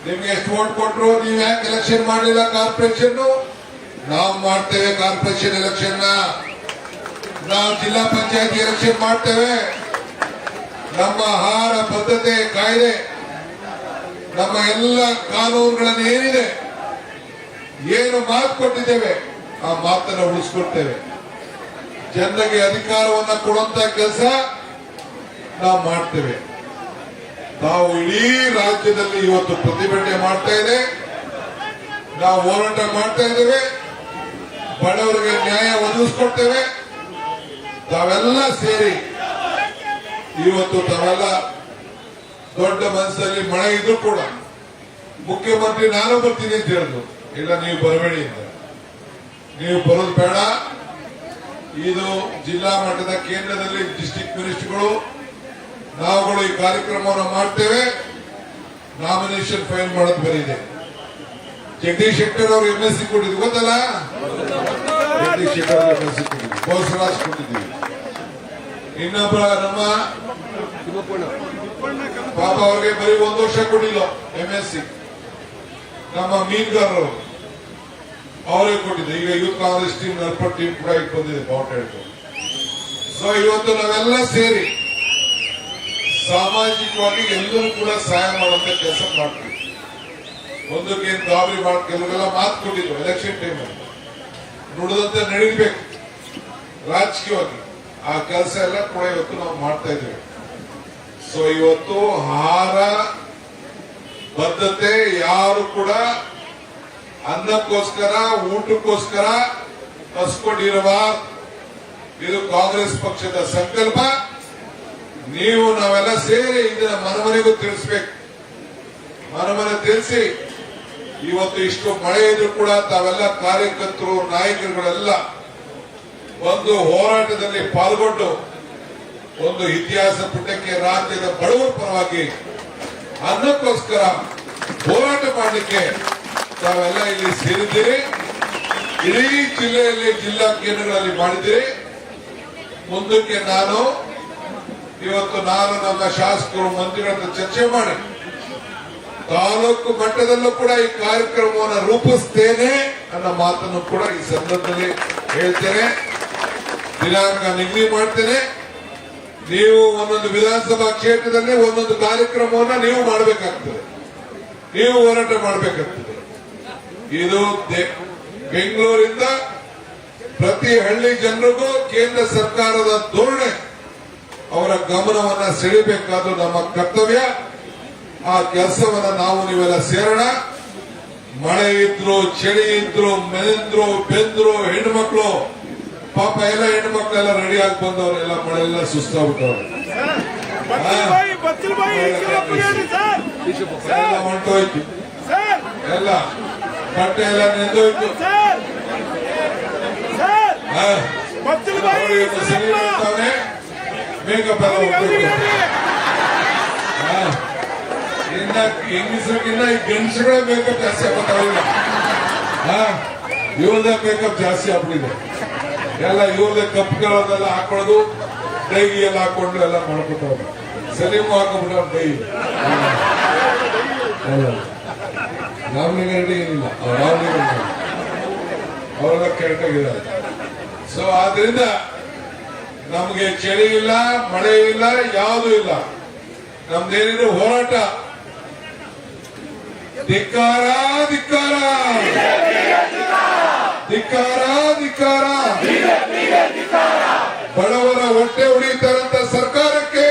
ನಿಮ್ಗೆ ಎಷ್ಟು ವೋಟ್ ಕೊಟ್ರು? ನೀವು ಯಾಕೆ ಎಲೆಕ್ಷನ್ ಮಾಡಲಿಲ್ಲ? ಕಾರ್ಪೊರೇಷನ್ ನಾವು ಮಾಡ್ತೇವೆ. ಕಾರ್ಪೊರೇಷನ್ ಎಲೆಕ್ಷನ್ ನಾವು ಜಿಲ್ಲಾ ಪಂಚಾಯತ್ ಎಲೆಕ್ಷನ್ ಮಾಡ್ತೇವೆ. ನಮ್ಮ ಆಹಾರ ಭದ್ರತೆ ಕಾಯ್ದೆ, ನಮ್ಮ ಎಲ್ಲ ಕಾನೂನುಗಳನ್ನು ಏನಿದೆ, ಏನು ಮಾತು ಕೊಟ್ಟಿದ್ದೇವೆ ಆ ಮಾತನ್ನು ಉಳಿಸ್ಕೊಡ್ತೇವೆ. ಜನರಿಗೆ ಅಧಿಕಾರವನ್ನ ಕೊಡುವಂತ ಕೆಲಸ ನಾವು ಮಾಡ್ತೇವೆ. ನಾವು ಇಡೀ ರಾಜ್ಯದಲ್ಲಿ ಇವತ್ತು ಪ್ರತಿಭಟನೆ ಮಾಡ್ತಾ ಇದೆ, ನಾವು ಹೋರಾಟ ಮಾಡ್ತಾ ಇದ್ದೇವೆ, ಬಡವರಿಗೆ ನ್ಯಾಯ ಒದಗಿಸ್ಕೊಡ್ತೇವೆ. ತಾವೆಲ್ಲ ಸೇರಿ ಇವತ್ತು ತಾವೆಲ್ಲ ದೊಡ್ಡ ಮನಸ್ಸಲ್ಲಿ ಮಳೆ ಇದ್ರು ಕೂಡ ಮುಖ್ಯಮಂತ್ರಿ ನಾನು ಬರ್ತೀನಿ ಅಂತ ಹೇಳಿದ್ರು. ಇಲ್ಲ, ನೀವು ಬರಬೇಡಿ ಅಂತ. ನೀವು ಬರೋದು ಬೇಡ. ಇದು ಜಿಲ್ಲಾ ಮಟ್ಟದ ಕೇಂದ್ರದಲ್ಲಿ ಡಿಸ್ಟ್ರಿಕ್ಟ್ ಮಿನಿಸ್ಟರ್ಗಳು ನಾವುಗಳು ಈ ಕಾರ್ಯಕ್ರಮವನ್ನು ಮಾಡ್ತೇವೆ. ನಾಮಿನೇಷನ್ ಫೈಲ್ ಮಾಡೋದು ಬರೀದೆ. ಜಗದೀಶ್ ಶೆಟ್ಟರ್ ಅವರು MSc ಕೊಟ್ಟಿದ್ವಿ, ಗೊತ್ತಲ್ಲ? ಜಗದೀಶ್ ಶೆಟ್ಟರ್ ಅವರು MSc ಕೊಟ್ಟಿದ್ವಿ, ಬೋಸರಾಜ್ ಕೊಟ್ಟಿದ್ದೀವಿ. ಇನ್ನೊಬ್ಬ ನಮ್ಮ ಪಾಪ ಅವ್ರಿಗೆ ಬರೀ 1 ವರ್ಷ ಕೊಟ್ಟಿಲ್ಲ MSc. ನಮ್ಮ ಮೀನ್ಗಾರರು ಅವರಿಗೆ ಕೊಟ್ಟಿದ್ದೆ. ಈಗ ಯೂತ್ ಕಾಂಗ್ರೆಸ್ ಟೀಮ್ ನರ್ಪಡ್ ಟೀಮ್ ಕೂಡ ಈಗ ಬಂದಿದೆ ಬಾವುಟ. ಸೊ ಇವತ್ತು ನಾವೆಲ್ಲ ಸೇರಿ ಸಾಮಾಜಿಕವಾಗಿ ಎಲ್ಲರೂ ಕೂಡ ಸಹಾಯ ಮಾಡುವಂತ ಕೆಲಸ ಮಾಡ್ತೀವಿ. ಒಂದಕ್ಕೆ ಗಾಬರಿ ಮಾಡಿ ಕೆಲವೆಲ್ಲ ಮಾತು ಕೊಟ್ಟಿದ್ರು ಎಲೆಕ್ಷನ್ ಟೈಮಲ್ಲಿ, ನುಡಿದಂತೆ ನಡೀಬೇಕು ರಾಜಕೀಯವಾಗಿ. ಆ ಕೆಲಸ ಎಲ್ಲ ಕೂಡ ಇವತ್ತು ನಾವು ಮಾಡ್ತಾ ಇದ್ದೇವೆ. ಸೊ ಇವತ್ತು ಆಹಾರ ಬದ್ಧತೆ ಯಾರು ಕೂಡ ಅನ್ನಕ್ಕೋಸ್ಕರ ಊಟಕ್ಕೋಸ್ಕರ ಹಸ್ಕೊಂಡಿರುವ, ಇದು ಕಾಂಗ್ರೆಸ್ ಪಕ್ಷದ ಸಂಕಲ್ಪ. ನೀವು ನಾವೆಲ್ಲ ಸೇರಿ ಇದನ್ನ ಮನಮನೆಗೂ ತಿಳಿಸ್ಬೇಕು. ಮನಮನೆ ತಿಳಿಸಿ ಇವತ್ತು ಇಷ್ಟು ಮಳೆ ಇದ್ರು ಕೂಡ ತಾವೆಲ್ಲ ಕಾರ್ಯಕರ್ತರು ನಾಯಕರುಗಳೆಲ್ಲ ಒಂದು ಹೋರಾಟದಲ್ಲಿ ಪಾಲ್ಗೊಂಡು ಒಂದು ಇತಿಹಾಸ ಪುಟಕ್ಕೆ ರಾಜ್ಯದ ಬಡವರ ಪರವಾಗಿ ಅನ್ನಕ್ಕೋಸ್ಕರ ಹೋರಾಟ ಮಾಡಲಿಕ್ಕೆ ತಾವೆಲ್ಲ ಇಲ್ಲಿ ಸೇರಿದ್ದೀರಿ. ಇಡೀ ಜಿಲ್ಲೆಯಲ್ಲಿ ಜಿಲ್ಲಾ ಕೇಂದ್ರಗಳಲ್ಲಿ ಮಾಡಿದ್ದೀರಿ. ಮುಂದಕ್ಕೆ ಇವತ್ತು ನಾನು ನಮ್ಮ ಶಾಸಕರು ಮಂತ್ರಿಗಳ ಹತ್ರ ಚರ್ಚೆ ಮಾಡಿ ತಾಲೂಕು ಮಟ್ಟದಲ್ಲೂ ಕೂಡ ಈ ಕಾರ್ಯಕ್ರಮವನ್ನು ರೂಪಿಸ್ತೇನೆ ಅನ್ನೋ ಮಾತನ್ನು ಕೂಡ ಈ ಸಂದರ್ಭದಲ್ಲಿ ಹೇಳ್ತೇನೆ. ದಿನಾಂಕ ನಿಗದಿ ಮಾಡ್ತೇನೆ. ನೀವು ಒಂದೊಂದು ವಿಧಾನಸಭಾ ಕ್ಷೇತ್ರದಲ್ಲಿ ಒಂದೊಂದು ಕಾರ್ಯಕ್ರಮವನ್ನು ನೀವು ಮಾಡಬೇಕಾಗ್ತದೆ, ನೀವು ಹೋರಾಟ ಮಾಡಬೇಕಾಗ್ತದೆ. ಇದು ಬೆಂಗಳೂರಿಂದ ಪ್ರತಿ ಹಳ್ಳಿ ಜನರಿಗೂ ಕೇಂದ್ರ ಸರ್ಕಾರದ ಧೋರಣೆ ಅವರ ಗಮನವನ್ನ ಸೆಳೆಯಬೇಕಾದ್ದು ನಮ್ಮ ಕರ್ತವ್ಯ. ಆ ಕೆಲಸವನ್ನ ನಾವು ನೀವೆಲ್ಲ ಸೇರೋಣ. ಮಳೆ ಇದ್ರು, ಚಳಿ ಇದ್ರು, ಮೆನೆಂದ್ರು, ಬೆಂದ್ರು, ಹೆಣ್ಣುಮಕ್ಳು ಪಾಪ ಎಲ್ಲ ಹೆಣ್ಣುಮಕ್ಳೆಲ್ಲ ರೆಡಿ ಆಗಿ ಬಂದವರೆಲ್ಲ ಮಳೆಲ್ಲ ಸುಸ್ತಾಗ್ಬಿಟ್ಟವ್ರೆ. ಎಲ್ಲ ಹೊಂಟೋಯ್ತು, ಎಲ್ಲ ಬಟ್ಟೆ ಎಲ್ಲ ನೆಂದೋಯ್ತು. ಮೇಕಪ್ ಎಲ್ಲ ಹೋಗ್ಬೇಕು. ಇನ್ನ ಹೆಂಗಸರಿಗಿನ್ನ ಈ ಗಂಡಸಗಳೇ ಮೇಕಪ್ ಜಾಸ್ತಿ ಆಗ್ಬಿಟ್ಟಾವಿಲ್ಲ. ಇವ್ರದೇ ಮೇಕಪ್ ಜಾಸ್ತಿ ಆಗ್ಬಿಟ್ಟಿದೆ. ಎಲ್ಲ ಇವ್ರದೇ ಕಪ್ಗಳನ್ನೆಲ್ಲ ಹಾಕೊಳ್ಳೋದು, ಡೈಗಿ ಎಲ್ಲ ಹಾಕೊಂಡು ಎಲ್ಲ ಮಾಡ್ಕೊತಾವ್ರು. ಸಲೀಮು ಹಾಕೊಂಡ್ಬಿಟ್ಟ ಡೈ. ರಾಮಲಿಂಗ ರೆಡ್ಡಿ ಏನಿಲ್ಲ, ಅವರೆಲ್ಲ ಕೆಟ್ಟಾಗಿದ್ದಾರೆ. ಸೊ ಆದ್ರಿಂದ ನಮ್ಗೆ ಚಳಿ ಇಲ್ಲ, ಮಳೆ ಇಲ್ಲ, ಯಾವುದೂ ಇಲ್ಲ. ನಮ್ದೇನಿದೆ ಹೋರಾಟ. ಧಿಕ್ಕಾರ ಧಿಕ್ಕಾರ ಧಿಕ್ಕಾರ ಧಿಕ್ಕಾರ. ಬಡವರ ಹೊಟ್ಟೆ ಉಳಿತಾರಂತ ಸರ್ಕಾರಕ್ಕೆ,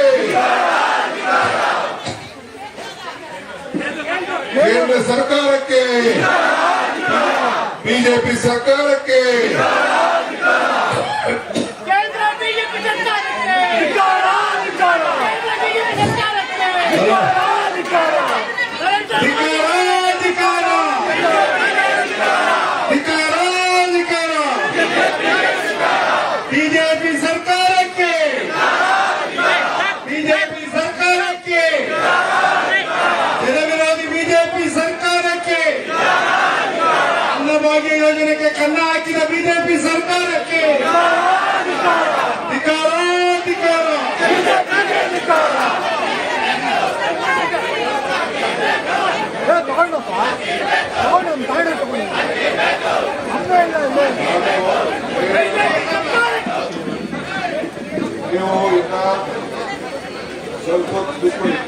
ಕೇಂದ್ರ ಸರ್ಕಾರಕ್ಕೆ, ಬಿಜೆಪಿ ಸರ್ಕಾರಕ್ಕೆ, ಬಿಜೆಪಿ ಸರ್ಕಾರ ಸರ್ಕಾರಕ್ಕೆ ಧಿಕ್ಕಾರ, ಧಿಕ್ಕಾರ. ನೀವು ಇನ್ನ ಸ್ವಲ್ಪ ಹೊತ್ತು ಬಿಟ್ಬಿಡಿ.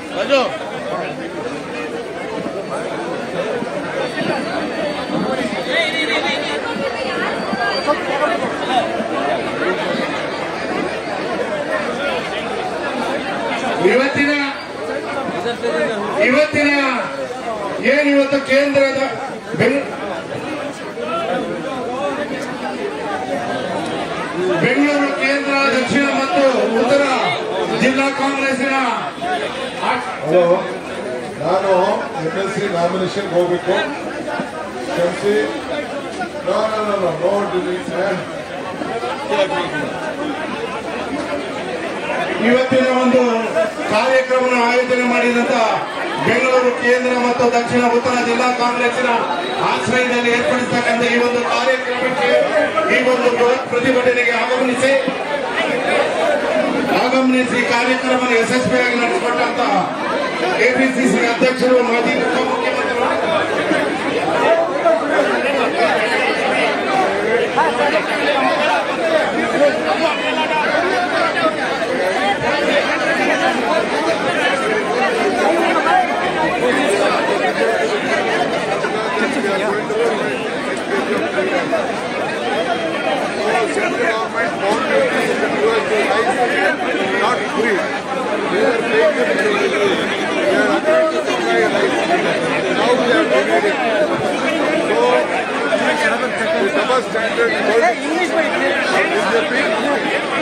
ಇವತ್ತಿನ ಏನಿವತ್ತು ಕೇಂದ್ರದ ಬೆಂಗಳೂರು ಕೇಂದ್ರ, ದಕ್ಷಿಣ ಮತ್ತು ಉತ್ತರ ಜಿಲ್ಲಾ ಕಾಂಗ್ರೆಸ್ಸಿನ ಹಲೋ, ನಾನು MLC ನಾಮಿನೇಷನ್ ಹೋಗ್ಬೇಕು. ಕ್ಷಮಿಸಿ. No delete. ಇವತ್ತಿನ ಒಂದು ಕಾರ್ಯಕ್ರಮ ಆಯೋಜನೆ ಮಾಡಿದಂತ ಬೆಂಗಳೂರು ಕೇಂದ್ರ ಮತ್ತು ದಕ್ಷಿಣ ಉತ್ತರ ಜಿಲ್ಲಾ ಕಾಂಗ್ರೆಸ್ಸಿನ ಆಶ್ರಯದಲ್ಲಿ ಏರ್ಪಡಿಸತಕ್ಕಂಥ ಈ ಒಂದು ಕಾರ್ಯಕ್ರಮಕ್ಕೆ, ಈ ಒಂದು ಬೃಹತ್ ಪ್ರತಿಭಟನೆಗೆ ಆಗಮನಿಸಿ ಕಾರ್ಯಕ್ರಮ ಯಶಸ್ವಿಯಾಗಿ ನಡೆಸಿಕೊಟ್ಟಂತ ಕೆಪಿಸಿಸಿ ಅಧ್ಯಕ್ಷರು, ಮಾಜಿ ಉಪಮುಖ್ಯಮಂತ್ರಿಗಳು, Central government boundaries in the US not free. They are paying the minimum. They are agreeing to supply rice. Now they are donating. So, the double standard politics of BJP,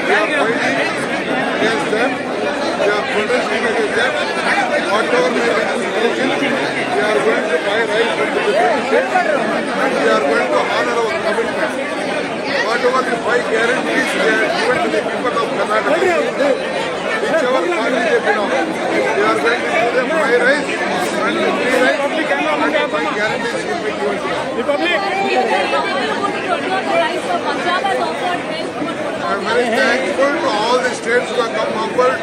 they are fighting against them. They are protesting against them. Whatever may be the solution, they are going to buy rice from the British and they are going to honor our commitment. Whatever the 5 guarantees they are given to the people of Karnataka, whichever party they belong, they are going to give them high rise and free rise, and the 5 guarantees will be given to them. I am very thankful to all the states who have come forward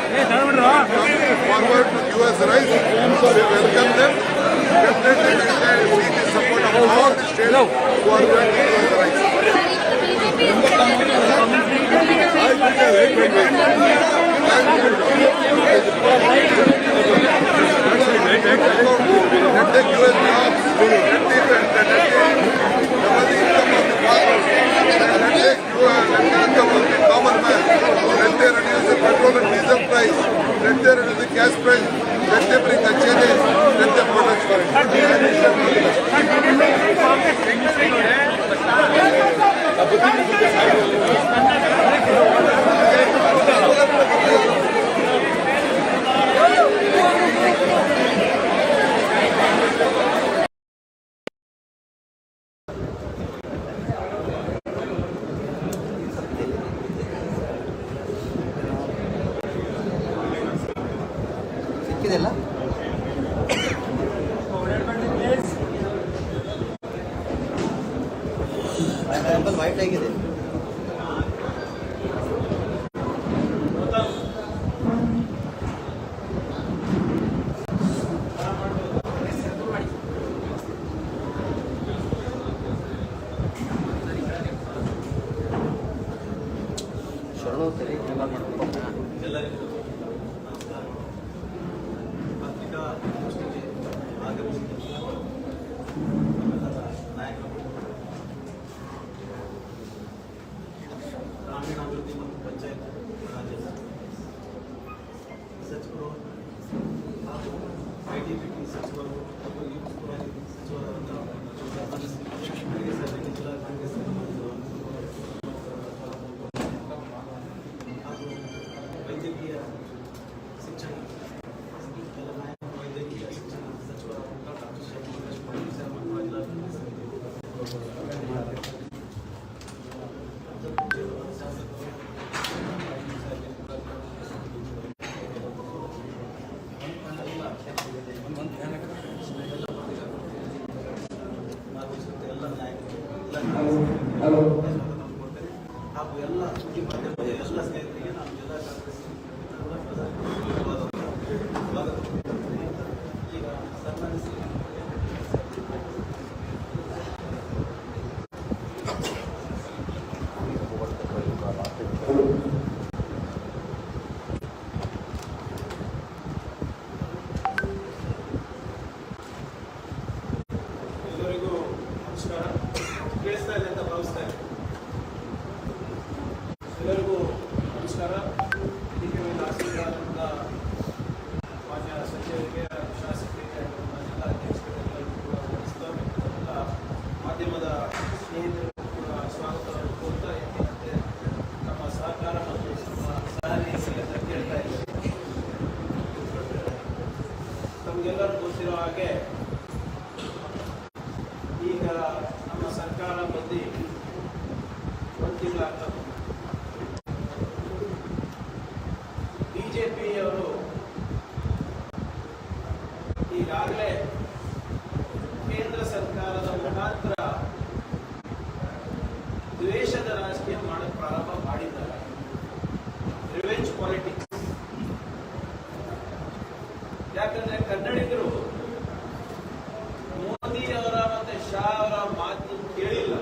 to give us rise. So we welcome them. Definitely we seek the support of all the states who are going to give us rise. Let the US jobs, let the income of the common man, let they reduce the petrol and diesel price, let they reduce the gas price, let they bring the changes, let them protect for it. ಸಿಕ್ಕಿದೆಲ್ಲ wait ಆಗಿದೆ. ಶರಣೋತ್ತರಿ ಎಲ್ಲ ಮಾಡ್ಕೊಂಡು ಎಲ್ಲರಿಗೂ ನಮಸ್ಕಾರ. ಪತ್ರಿಕಾ ಗೋಷ್ಠಿಗೆ ಆಗಮಿಸಿದ ನಾಯಕರು, ಗ್ರಾಮೀಣಾಭಿವೃದ್ಧಿ ಮತ್ತು ಪಂಚಾಯತ್ ರಾಜ್ಯ ಸಚಿವರು ಹಾಗೂ ITBP ಸಚಿವರು ಹಾಗೂ ಈ ಉಸ್ತುವಾರಿ ಸಚಿವರಾದ ಜಿಲ್ಲಾ ಕಾಂಗ್ರೆಸ್ ಹಾಗೂ ವೈದ್ಯಕೀಯ ಶಿಕ್ಷಣ ವೈದ್ಯಕೀಯ ಶಿಕ್ಷಣ ಸಚಿವರಾದ ಡಾಕ್ಟರ್ ಶ್ರೀನಿವಾಸ ಪಾಟೀಲ್ ಸರ್ ಮತ್ತು ಜಿಲ್ಲಾ ಕಾಂಗ್ರೆಸ್ ಶಾಸಕರು ಹಾಗೂ ಎಲ್ಲ ಸುದ್ದಿ ಮಾಧ್ಯಮದ ಎಲ್ಲ ಸ್ನೇಹಿತರಿಗೆ ನಮ್ಮ ಜಿಲ್ಲಾ ಕಾಂಗ್ರೆಸ್ ಈಗ ಸನ್ಮಾನಿಸಿ ಎಲ್ಲರಿಗೂ ನಮಸ್ಕಾರ. ಕೇಳಿಸ್ತಾ ಇದೆ ಅಂತ ಭಾವಿಸ್ತಾ ಇದೆ. ಎಲ್ಲರಿಗೂ ನಮಸ್ಕಾರ. ಇದಕ್ಕೆ ಒಂದು ಆಶೀರ್ವಾದದಿಂದ ಮಾನ್ಯ ಸಚಿವರಿಗೆ, ಶಾಸಕರಿಗೆ, ಜಿಲ್ಲಾ ಅಧ್ಯಕ್ಷರಿಗೆಲ್ಲರಿಗೂ ಕೂಡ ವಂದಿಸ್ತೇವೆ. ಎಲ್ಲ ಮಾಧ್ಯಮದ ಸ್ನೇಹಿತರಿಗೂ ಕೂಡ ಸ್ವಾಗತವನ್ನು ಕೋರ್ತಾ ಎಂದಿನಂತೆ ನಮ್ಮ ಸಹಕಾರ ಮತ್ತು ನಮ್ಮ ಸಹನಿಗೆ ಅಂತ ಕೇಳ್ತಾ ಇದ್ದೇವೆ. ನಮಗೆಲ್ಲರೂ ಗೊತ್ತಿರೋ ಹಾಗೆ ಈಗ ನಮ್ಮ ಸರ್ಕಾರ ಬಂದು ಒಂದು ತಿಂಗಳಾಗ್ತದೆ. ಬಿಜೆಪಿಯವರು ಈಗಾಗಲೇ ಕೇಂದ್ರ ಸರ್ಕಾರದ ಮುಖಾಂತರ ದ್ವೇಷದ ರಾಜಕೀಯ ಮಾಡಕ್ಕೆ ಪ್ರಾರಂಭ ಮಾಡಿದ್ದಾರೆ. Revenge politics. ಯಾಕಂದ್ರೆ ಕನ್ನಡಿಗರು ಮೋದಿ ಅವರ ಮತ್ತೆ ಶಾ ಅವರ ಮಾತು ಕೇಳಿಲ್ಲ.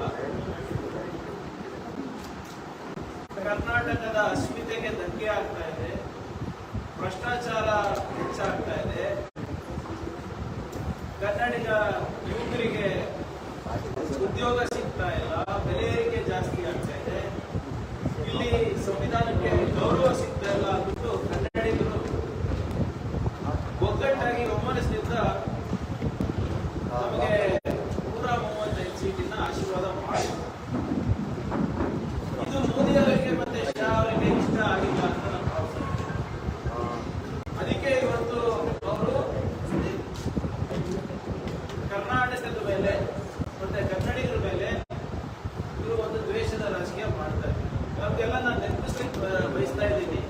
ಕರ್ನಾಟಕದ ಅಸ್ಮಿತೆಗೆ ಧಕ್ಕೆ ಆಗ್ತಾ ಇದೆ. ಭ್ರಷ್ಟಾಚಾರ ಹೆಚ್ಚಾಗ್ತಾ ಇದೆ. ಕನ್ನಡಿಗ ಯುವಕರಿಗೆ ಉದ್ಯೋಗ ಸಿಗ್ತಾ ಇಲ್ಲ. ಬೆಲೆ ಏರಿಕೆ ಜಾಸ್ತಿ ಆಗ್ತಾ ಇದೆ. ಇಲ್ಲಿ ಸಂವಿಧಾನಕ್ಕೆ ಗೌರವ ಸಿಗ್ತಾ ಇಲ್ಲ ಅಂದ್ಬಿಟ್ಟು ಕನ್ನಡಿಗರು ಒಗ್ಗಟ್ಟಾಗಿ ಒಮ್ಮನಸ್ಸಿನಿಂದ ನಮಗೆ 135 ಸೀಟಿನ ಆಶೀರ್ವಾದ ಮಾಡಿ. ಇದು ಮೋದಿ ಅವರಿಗೆ ಮತ್ತೆ ಶಾ ಅವರಿಗೆ ಇಷ್ಟ ಆಗಿಲ್ಲ ಅಂತ ನಾನು ಭಾವಿಸ್ತೇನೆ. ಅದಕ್ಕೆ ಇವತ್ತು ಅವರು ಕರ್ನಾಟಕದ ಮೇಲೆ ಮತ್ತೆ ಕನ್ನಡಿಗರ ಮೇಲೆ ಇವರು ಒಂದು ದ್ವೇಷದ ರಾಜಕೀಯ ಮಾಡ್ತಾರೆ. ಅವ್ರಿಗೆಲ್ಲ ನಾನು ನೆನಪಿಸ್ಲಿಕ್ಕೆ ಬಯಸ್ತಾ ಇದ್ದೀನಿ.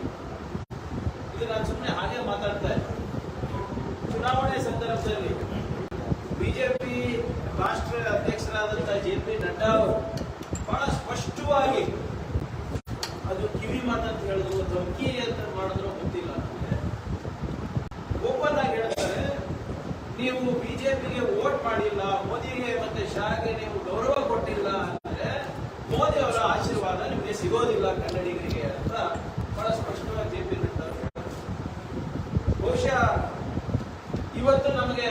ಇದು ನಾನು ಸುಮ್ಮನೆ ಹಾಗೆ ಮಾತಾಡ್ತಾ ಇದ್ದೆ. ಚುನಾವಣೆ ಸಂದರ್ಭದಲ್ಲಿ ಬಿಜೆಪಿ ರಾಷ್ಟ್ರ ಅಧ್ಯಕ್ಷರಾದಂತಹ JP ನಡ್ಡಾ ಅವರು ಬಹಳ ಸ್ಪಷ್ಟವಾಗಿ ಅದು ಕಿವಿ ಮಾತಂತ ಹೇಳಿದ್ರು, ಧಮಕಿ ಅಂತ ಮಾಡಿದ್ರು ಗೊತ್ತಿಲ್ಲ. ಓಪನ್ ಆಗಿ ಹೇಳ್ತಾರೆ, ನೀವು ಬಿಜೆಪಿಗೆ ವೋಟ್ ಮಾಡಿಲ್ಲ, ಮೋದಿಗೆ ಮತ್ತೆ ಶಾಗೆ ನೀವು ಗೌರವ ಕೊಟ್ಟಿಲ್ಲ ಅಂದ್ರೆ ಮೋದಿ ಅವರ ಆಶೀರ್ವಾದ ನಿಮಗೆ ಸಿಗೋದಿಲ್ಲ ಕನ್ನಡಿಗರಿಗೆ ಅಂತ ಬಹಳ ಸ್ಪಷ್ಟವಾಗಿ JP ನಡ್ಡಾ ಅವರು. ಬಹುಶಃ ಇವತ್ತು ನಮಗೆ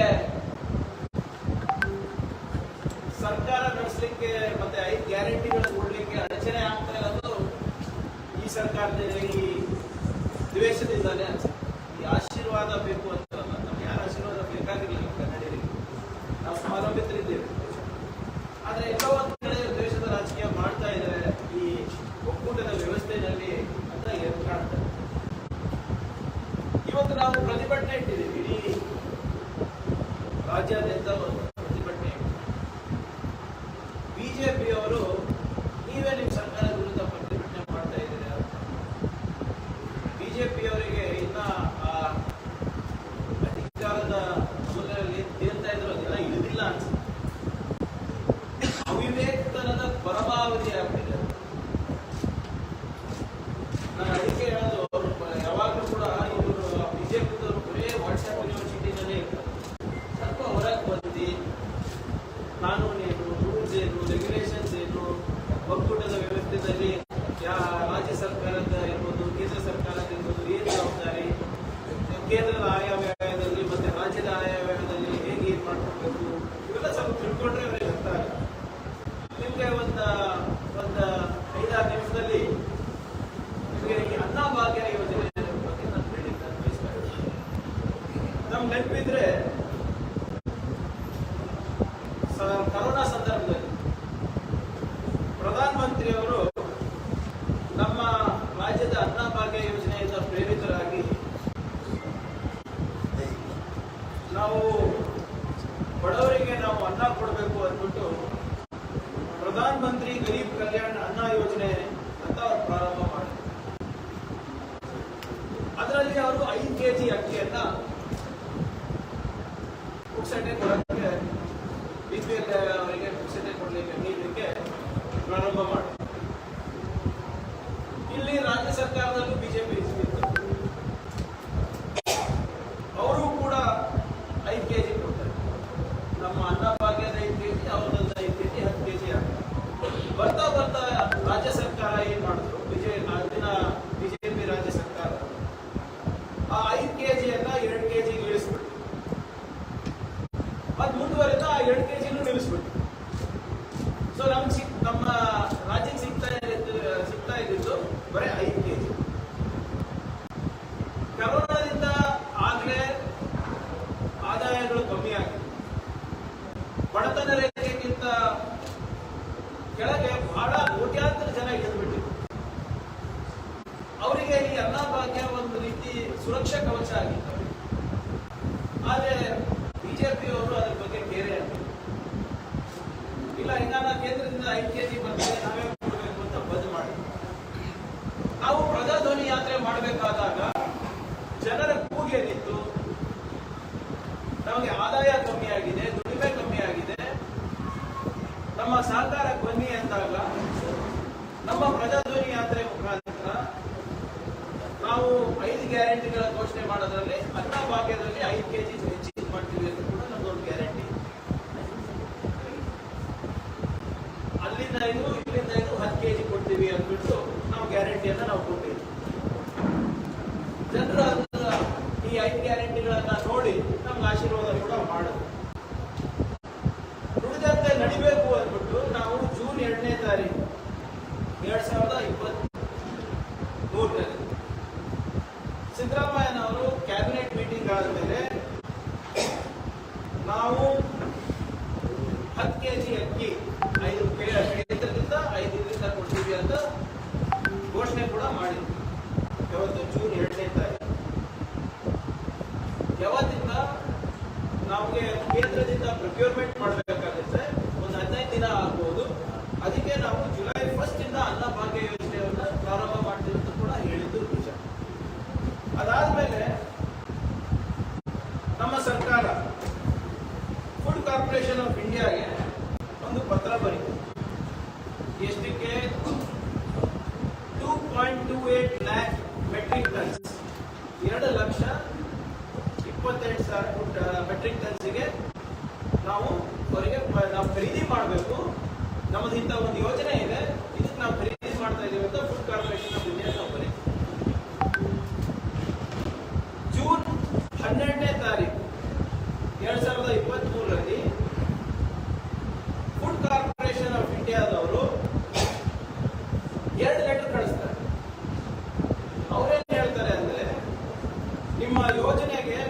ಸರ್ಕಾರ ನಡೆಸಲಿಕ್ಕೆ ಮತ್ತೆ 5 ಗ್ಯಾರಂಟಿಗಳನ್ನು ಕೊಡಲಿಕ್ಕೆ ಅಡಚಣೆ ಆಗ್ತಾ ಇರೋದು ಈ ಸರ್ಕಾರದಿಂದ, ಈ ದ್ವೇಷದಿಂದಾನೇ ಅನ್ಸುತ್ತೆ. ಈ ಆಶೀರ್ವಾದ ಬೇಕು ಅಂತಲ್ಲ, ನಮ್ಗೆ ಯಾರ ಆಶೀರ್ವಾದ ಬೇಕಾಗಿರಲಿಲ್ಲ ಕನ್ನಡಿಗರಿಗೆ. ನಾವು ಸ್ವಾವಲಂಬಿತರಿದ್ದೇವೆ. ಆದ್ರೆ ಎಲ್ಲೋ ಒಂದು ಕಡೆ ದ್ವೇಷದ ರಾಜಕೀಯ ಮಾಡ್ತಾ ಇದ್ದಾರೆ ಈ ಒಕ್ಕೂಟದ ವ್ಯವಸ್ಥೆಯಲ್ಲಿ ಅಂತ ಕಾಣ್ತಾರೆ. ಇವತ್ತು ನಾವು ಪ್ರತಿಭಟನೆ ಇಟ್ಟಿದ್ದೀವಿ. ಇಡೀ ರಾಜ್ಯಾದ್ಯಂತ ಒಂದು ಪ್ರತಿಭಟನೆ. ಬಿಜೆಪಿಯವರು ನೀವೇ ನಿಮ್ಮ ಸರ್ಕಾರದ ವಿರುದ್ಧ ಪ್ರತಿಭಟನೆ ಮಾಡ್ತಾ ಇದ್ದೀರಾ. ಬಿಜೆಪಿಯವರಿಗೆ ಇನ್ನ ಅಧಿಕಾರದ ಅಮಲಲ್ಲಿ ತೇಲ್ತಾ ಇದ್ರು ಅದೆಲ್ಲ ಇಳಿದಿಲ್ಲ ಅನ್ಸುತ್ತೆ. ಅವಿವೇಕತನದ ಪರಮಾವಧಿ ಆಗ್ತಿದೆ. ನಾನು ಅದಕ್ಕೆ ಹೇಳೋದು, ಯಾವಾಗಲೂ ಕೂಡ ಇವರು ಬಿಜೆಪಿದವರು ಬರೇ ವಾಟ್ಸ್ಆಪ್ ಯೂನಿವರ್ಸಿಟಿನಲ್ಲೇ ಇರ್ತಾರೆ. ಸ್ವಲ್ಪ ಹೊರಗೆ ಬಂದು ಕಾನೂನು ಏನು, ರೂಲ್ಸ್ ಏನು, ರೆಗ್ಯುಲೇಷನ್ಸ್ ಏನು, ಒಕ್ಕೂಟದ ವ್ಯವಸ್ಥೆಯಲ್ಲಿ ರಾಜ್ಯ ಸರ್ಕಾರದ ಇರ್ಬೋದು, ಕೇಂದ್ರ ಸರ್ಕಾರದ ಇರ್ಬೋದು, ಏನು ಜವಾಬ್ದಾರಿ, ಕೇಂದ್ರದ ಆಯವ್ಯಯದಲ್ಲಿ ಮತ್ತೆ ರಾಜ್ಯದ ಆಯವ್ಯಯದಲ್ಲಿ ಹೇಗೆ ಏನ್ ಮಾಡ್ಕೊಳ್ಬೇಕು, ಇವೆಲ್ಲ ಸ್ವಲ್ಪ ತಿಳ್ಕೊಂಡ್ರೆ ಅವರಿಗೆ ಅರ್ಥ ಆಗುತ್ತೆ. ನಿಮಗೆ ಒಂದು 5-6 ನಿಮಿಷದಲ್ಲಿ ನಿಮಗೆ ಈ ಅನ್ನಭಾಗ್ಯ ಯೋಜನೆ ಬಗ್ಗೆ ನಾನು ಹೇಳಿದ್ದೆ. ನಮ್ಗೆ ನೆನಪಿದ್ರೆ ಕರೋನಾ ಸಂದರ್ಭದಲ್ಲಿ ಪ್ರಧಾನಮಂತ್ರಿಯವರು ನಮ್ಮ ರಾಜ್ಯದ ಅನ್ನಭಾಗ್ಯ ಯೋಜನೆಯಿಂದ ಪ್ರೇರಿತರಾಗಿ ನಾವು ಬಡವರಿಗೆ ನಾವು ಅನ್ನ ಕೊಡಬೇಕು ಅಂದ್ಬಿಟ್ಟು ಪ್ರಧಾನ ಮಂತ್ರಿ ಗರೀಬ್ ಕಲ್ಯಾಣ ಅನ್ನ ಯೋಜನೆ ಅಂತ ಸರ್ಕಾರ ಏನ್ ಮಾಡಿದ್ರು, ಅಂದಿನ ಬಿಜೆಪಿ ರಾಜ್ಯ ಸರ್ಕಾರ ಆ 5 kgಯನ್ನ 2 kgಗೆ ಇಳಿಸ್ಬಿಟ್ಟು ಮತ್ತೆ ಮುಂದುವರೆದ 2 kgನೂ ನಿಲ್ಲಿಸ್ಬಿಟ್ಟು. ಸೊ ನಮ್ಮ ರಾಜ್ಯಕ್ಕೆ ಸಿಗ್ತಾ ಇದ್ದಿದ್ದು ಬರೀ 5 kg. ಕರೋನಾದಿಂದ ಆಗ್ಲೇ ಆದಾಯಗಳು ಕಮ್ಮಿ ಆಗಿದೆ. ಬಡತನ ರೇಖೆಗಿಂತ ಕೆಳಗೆ ಬಹಳ ಕೋಟ್ಯಾಂತರ ಜನ ಇಳಿದ್ಬಿಟ್ಟಿದ್ರು. ಅವರಿಗೆ ಈ ಅನ್ನಭಾಗ್ಯ ಒಂದು ರೀತಿ ಸುರಕ್ಷಾ ಕವಚ ಆಗಿತ್ತು. ಆದ್ರೆ ಬಿಜೆಪಿಯವರು ಅದ್ರ ಬಗ್ಗೆ ಕೇರೆ ಇಲ್ಲ, ಹಿಂಗಾನ ಕೇಂದ್ರದಿಂದ 5 kg ಬರ್ತದೆ, ನಾವೇ ಕೊಡಬೇಕು ಅಂತ ಬಂದ್ ಮಾಡಿ. ನಾವು ಪ್ರಜಾಧ್ವನಿ ಯಾತ್ರೆ ಮಾಡಬೇಕಾದಾಗ ಜನರ ಕೂಗೇನಿತ್ತು, ನಮಗೆ ಆದಾಯ ಕಮ್ಮಿ ಆಗಿದೆ, ದುಡಿಮೆ ಕಮ್ಮಿ ಆಗಿದೆ, ನಮ್ಮ ಸಹಕಾರ ಬನ್ನಿ ಅಂದಾಗ ನಮ್ಮ ಪ್ರಜಾಧ್ವನಿ ಯಾತ್ರೆ ಮುಖಾಂತರ ನಾವು 5 ಗ್ಯಾರಂಟಿಗಳ ಘೋಷಣೆ ಮಾಡೋದ್ರಲ್ಲಿ ಅನ್ನಭಾಗ್ಯದಲ್ಲಿ 5 kg ಹೆಚ್ಚಿಗೆ ಮಾಡ್ತೀವಿ ಅಂತ ಕೂಡ ನಮ್ದೊಂದು ಗ್ಯಾರಂಟಿ. ಅಲ್ಲಿಂದ ಇಲ್ಲಿಂದ 10 kg ಕೊಡ್ತೀವಿ ಅಂದ್ಬಿಟ್ಟು ನಾವು ಗ್ಯಾರಂಟಿಯನ್ನ ನಾವು ಕೊಟ್ಟಿದ್ದೀವಿ. ಜನರು ಈ 5 ಗ್ಯಾರಂಟಿಗಳನ್ನ ನೋಡಿ ನಮ್ಗೆ ಆಶೀರ್ವಾದ ಕೂಡ ಮಾಡೋದು. ನುಡಿದಂತೆ ನಡಿಬೇಕು ಅಂದ್ಬಿಟ್ಟು ನಾವು ಜೂನ್ 2ನೇ ತಾರೀಕು 2023 ಸಿದ್ದರಾಮಯ್ಯನವರು ಕ್ಯಾಬಿನೆಟ್ ಮೀಟಿಂಗ್ ಆದಮೇಲೆ ನಾವು 10 kg ಅಕ್ಕಿ 5 ಕೇಂದ್ರದಿಂದ 5 ಕೊಡ್ತೀವಿ ಅಂತ ಘೋಷಣೆ ಕೂಡ ಮಾಡಿದ್ವಿ. ಇವತ್ತು ಜೂನ್ 2ನೇ ತಾರೀಕು. ಯಾವತ್ತಿಂದ ನಮಗೆ ಕೇಂದ್ರದಿಂದ ಪ್ರೊಕ್ಯೂರ್ಮೆಂಟ್ ಮಾಡಬೇಕಾಗುತ್ತೆ, ಒಂದು 15 ದಿನ ಆಗ್ಬೋದು. ಅದಕ್ಕೆ ನಾವು ಜುಲೈ 1 ಇಂದ ಅನ್ನಭಾಗ್ಯ ಯೋಜನೆಯನ್ನ ಪ್ರಾರಂಭ ಮಾಡ್ತೀವಿ ಅಂತ ಕೂಡ ಹೇಳಿದ್ದು ನಿಜ. ಅದಾದ್ಮೇಲೆ ನಮ್ಮ ಸರ್ಕಾರ ಫುಡ್ ಕಾರ್ಪೊರೇಷನ್ ಆಫ್ ಇಂಡಿಯಾಗೆ ಒಂದು ಪತ್ರ ಬರೀತು. ಎಷ್ಟಕ್ಕೆ? 2.28 lakh ಮೆಟ್ರಿಕ್ ಟನ್ಸ್, 2,28,000 ಮೆಟ್ರಿಕ್ ಟನ್ಸ್ಗೆ ನಾವು ಖರೀದಿ ಮಾಡಬೇಕು. ನಮ್ಮದು ಇಂಥ ಒಂದು ಯೋಜನೆ ಇದೆ, ಇದಕ್ಕೆ ನಾವು ಖರೀದಿ ಮಾಡ್ತಾ ಇದೀವಿ ಅಂತ ಫುಡ್ ಕಾರ್ಪೊರೇಷನ್ ಆಫ್ ಇಂಡಿಯಾ ನಾವು ಬರೀ ಜೂನ್ 12ನೇ ತಾರೀಕು 2023ರಲ್ಲಿ ಫುಡ್ ಕಾರ್ಪೊರೇಷನ್ ಆಫ್ ಇಂಡಿಯಾದವರು 2 ಲೆಟರ್ ಕಳಿಸ್ತಾರೆ. ಅವರೇನ್ ಹೇಳ್ತಾರೆ ಅಂದ್ರೆ, ನಿಮ್ಮ ಯೋಜನೆಗೆ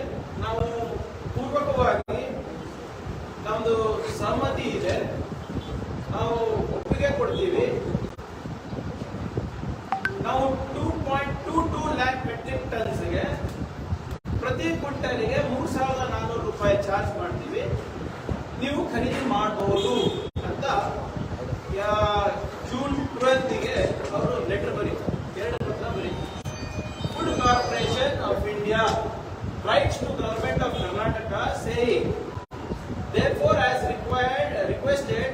ನಾವು ಪೂರ್ವಕವಾಗಿ ನಮ್ದು ಸಹಮತಿ ಇದೆ, ನಾವು ಒಪ್ಪಿಗೆ ಕೊಡ್ತೀವಿ. ನಾವು 2.22 lakh ಮೆಟ್ರಿಕ್ ಟನ್ಸ್ಗೆ ಪ್ರತಿ ಕ್ವಿಂಟಲ್ಗೆ 3,400 ರೂಪಾಯಿ ಚಾರ್ಜ್ ಮಾಡ್ತೀವಿ, ನೀವು ಖರೀದಿ ಮಾಡಬಹುದು ಅಂತ ಜೂನ್ 12ಗೆ ಅವರು ಲೆಟರ್ ಬರೀತಾರೆ, 2 ಪತ್ರ ಬರೀತಾರೆ. Food corporation of India writes to Government of Karnataka saying, therefore as requested,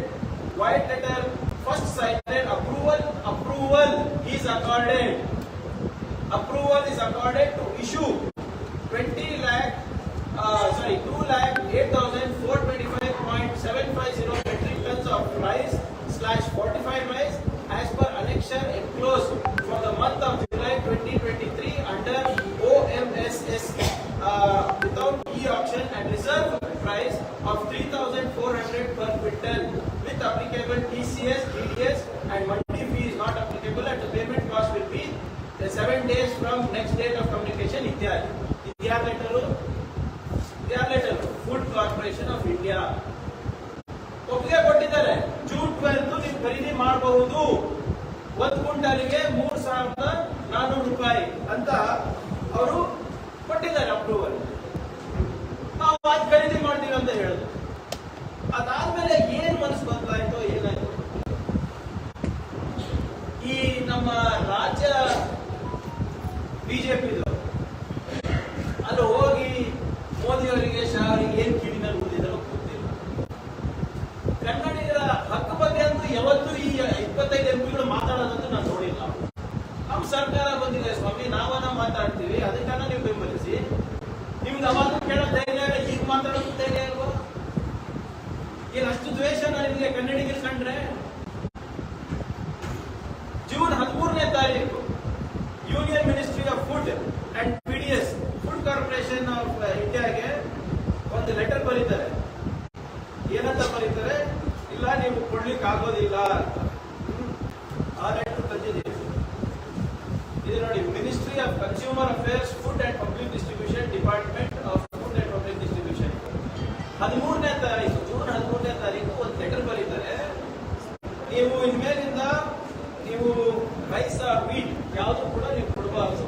white letter first cited approval is accorded to issue 2,08,425.750 metric tons of rice/45 rice as per annexure enclosed for the month of July 2023 under OMSS without e-auction at reserve price of 3,400 per quintal with applicable TCS, TDS and mandi fee is not applicable and the payment cost will be 7 days from next date of communication. India letter Food Corporation of India ಒಪ್ಪಿಗೆ ಕೊಟ್ಟಿದ್ದಾರೆ. June 12 ನೀವು ಖರೀದಿ ಮಾಡಬಹುದು, 1 ಕ್ವಿಂಟಲ್ಗೆ 3,400 ರೂಪಾಯಿ ಅಂತ ಅವರು ಕೊಟ್ಟಿದ್ದಾರೆ ಅಪ್ರೂವಲ್. ನಾವು ಅದು ಖರೀದಿ ಮಾಡ್ತೀವಿ ಅಂತ ಹೇಳಿದ್ರು. ಅದಾದ್ಮೇಲೆ ಏನ್ ಮನಸ್ಸು ಬದಲಾಯ್ತೋ ಏನಾಯ್ತು, ಈ ನಮ್ಮ ರಾಜ್ಯ ಬಿಜೆಪಿದು ಅಲ್ಲಿ ಹೋಗಿ ಮೋದಿಯವರಿಗೆ ಶಾ ಅವರಿಗೆ ಏನ್ ಕಿಡಿನಲ್ಲಿ ಓದಿದಾರೋ ಗೊತ್ತಿಲ್ಲ. ಕನ್ನಡಿಗರ ಹಕ್ಕು ಬಗ್ಗೆ ಅಂತೂ ಯಾವತ್ತೂ ಈ 25 ಎಂಪಿಗಳು ಮಾತಾಡೋದಂತೂ ನಾನು ನೋಡಿಲ್ಲ. ನಮ್ಮ ಸರ್ಕಾರ ಬಂದಿದೆ ಸ್ವಾಮಿ, ನಾವನ್ನ ಮಾತಾಡ್ತೀವಿ, ಅದಕ್ಕನ್ನ ನೀವು ಬೆಂಬಲಿಸಿ. ನಿಮ್ಗೆ ಅವಾಗ ಕೇಳೋ ಧೈರ್ಯ, ಈಗ ಮಾತಾಡೋದು ಧೈರ್ಯ ಅಲ್ವಾ? ಏನ್ ಅಷ್ಟು ದ್ವೇಷನ ನಿಮ್ಗೆ ಕನ್ನಡಿಗರು ಕಂಡ್ರೆ? Food and PDS food corporation of ಇಂಡಿಯಾಗೆ ಒಂದು ಲೆಟರ್ ಬರೀತಾರೆ. ಏನಂತ ಬರೀತಾರೆ? ಇಲ್ಲ, ನೀವು ಕೊಡ್ಲಿಕ್ಕೆ ಆಗೋದಿಲ್ಲ. ಆ ಲೆಟರ್ ತಂದಿದ್ದೀವಿ. ಇದು ನೋಡಿ, ministry of consumer affairs, food and public distribution, department of food and public distribution, 13ನೇ ತಾರೀಕು, ಜೂನ್ 13ನೇ ತಾರೀಕು ಒಂದು ಲೆಟರ್ ಬರೀತಾರೆ. ನೀವು ಇನ್ಮೇಲಿಂದ ನೀವು ರೈಸ್ ವೀಟ್ ಯಾವುದು ಕೂಡ ನೀವು ಕೊಡಬಾರ್ದು.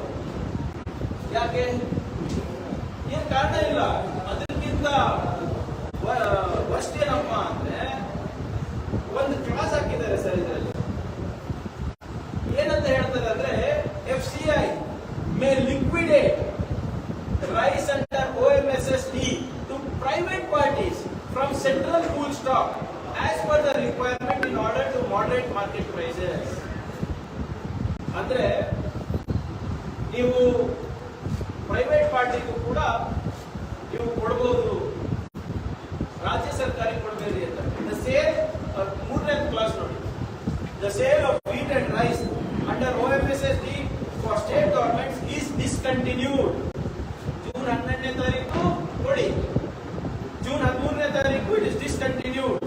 ಯಾಕೆ? ಏನ್ ಕಾರಣ ಇಲ್ಲ. ಅದಕ್ಕಿಂತ ವರ್ಸ್ಟ್ ಏನಪ್ಪ ಅಂದ್ರೆ ಒಂದು ಕ್ಲಾಸ್ ಹಾಕಿದ್ದಾರೆ ಸರ್ ಇದರಲ್ಲಿ. ಏನಂತ ಹೇಳ್ತಾರೆ ಅಂದ್ರೆ, FCI may liquidate rice under OMSSD to private parties from central food stock as per the requirement in order to moderate market prices. ಅಂದ್ರೆ ನೀವು ಪ್ರೈವೇಟ್ ಪಾರ್ಟಿಗೂ ಕೂಡ ನೀವು ಕೊಡಬಹುದು, ರಾಜ್ಯ ಸರ್ಕಾರಕ್ಕೆ ಕೊಡಬೇಡಿ ಅಂತ. ದ ಸೇಲ್, 3ನೇ ಕ್ಲಾಸ್ ನೋಡಿ, the sale of wheat and rice under OMSSD for state governments is discontinued. June 12ನೇ ತಾರೀಕು ನೋಡಿ, ಜೂನ್ 13ನೇ ತಾರೀಕು it is discontinued.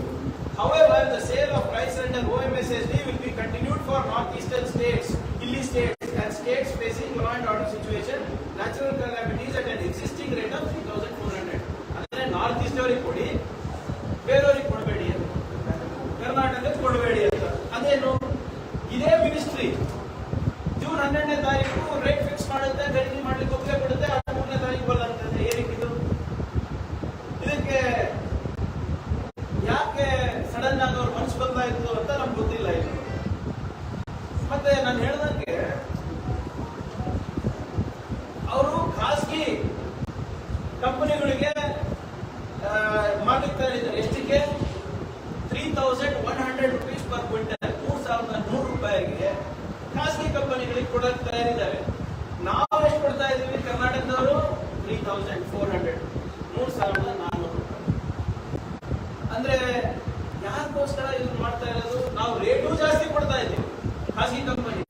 However, the sale of rice under OMSSD will be continued for northeastern states, hilly states and states facing law and order situation, natural calamities at an existing rate of 3,400. ಅಂದ್ರೆ north East ಅವರಿಗೆ ಕೊಡಿ, ಬೇರೆಯವರಿಗೆ ಕೊಡಬೇಡಿ ಅಂತ, ಕರ್ನಾಟಕಕ್ಕೆ ಕೊಡಬೇಡಿ ಅಂತ. ಅದೇನು? ಇದೇ ಮಿನಿಸ್ಟ್ರಿ ಜೂನ್ 12ನೇ ತಾರೀಕು ರೇಟ್ ಫಿಕ್ಸ್ ಮಾಡುತ್ತೆ, ಖರೀದಿ ಮಾಡ್ಲಿಕ್ಕೆ ಒಪ್ಪಿಗೆ ಕೊಡುತ್ತೆ, 13ನೇ ತಾರೀಕು ಬಲ್ಲ ಅಂತಂದ್ರೆ ಏನಕ್ಕಿದು? ಇದಕ್ಕೆ ಯಾಕೆ ಸಡನ್ ಆಗಿ ಅವ್ರ ಮನಸ್ಸು ಬದಲಾಯಿತು ಅಂತ ನಮ್ಗೆ ಗೊತ್ತಿಲ್ಲ. ಇದು ಮತ್ತೆ ನಾನು ಹೇಳ್ದಂಗೆ ಅವರು ಖಾಸಗಿ ಕಂಪನಿಗಳಿಗೆ ಮಾಡ್ಲಿಕ್ಕೆ ತಯಾರಿದ್ದಾರೆ. ಎಷ್ಟಕ್ಕೆ? 3,100 rupees per quintal, 3,100 ರೂಪಾಯಿಗೆ ಖಾಸಗಿ ಕಂಪನಿಗಳಿಗೆ ಕೊಡಕ್ಕೆ ತಯಾರಿದ್ದಾರೆ. ನಾವು ಎಷ್ಟು ಕೊಡ್ತಾ ಇದ್ದೀವಿ ಕರ್ನಾಟಕದವರು? 3,400, 3,400 ರೂಪಾಯಿ. ಅಂದ್ರೆ ಯಾಕೋಸ್ಕರ ಇದನ್ನ ಮಾಡ್ತಾ ಇರೋದು? ನಾವು ರೇಟು ಜಾಸ್ತಿ ಕೊಡ್ತಾ ಇದ್ದೀವಿ ಖಾಸಗಿ ಕಂಪನಿ.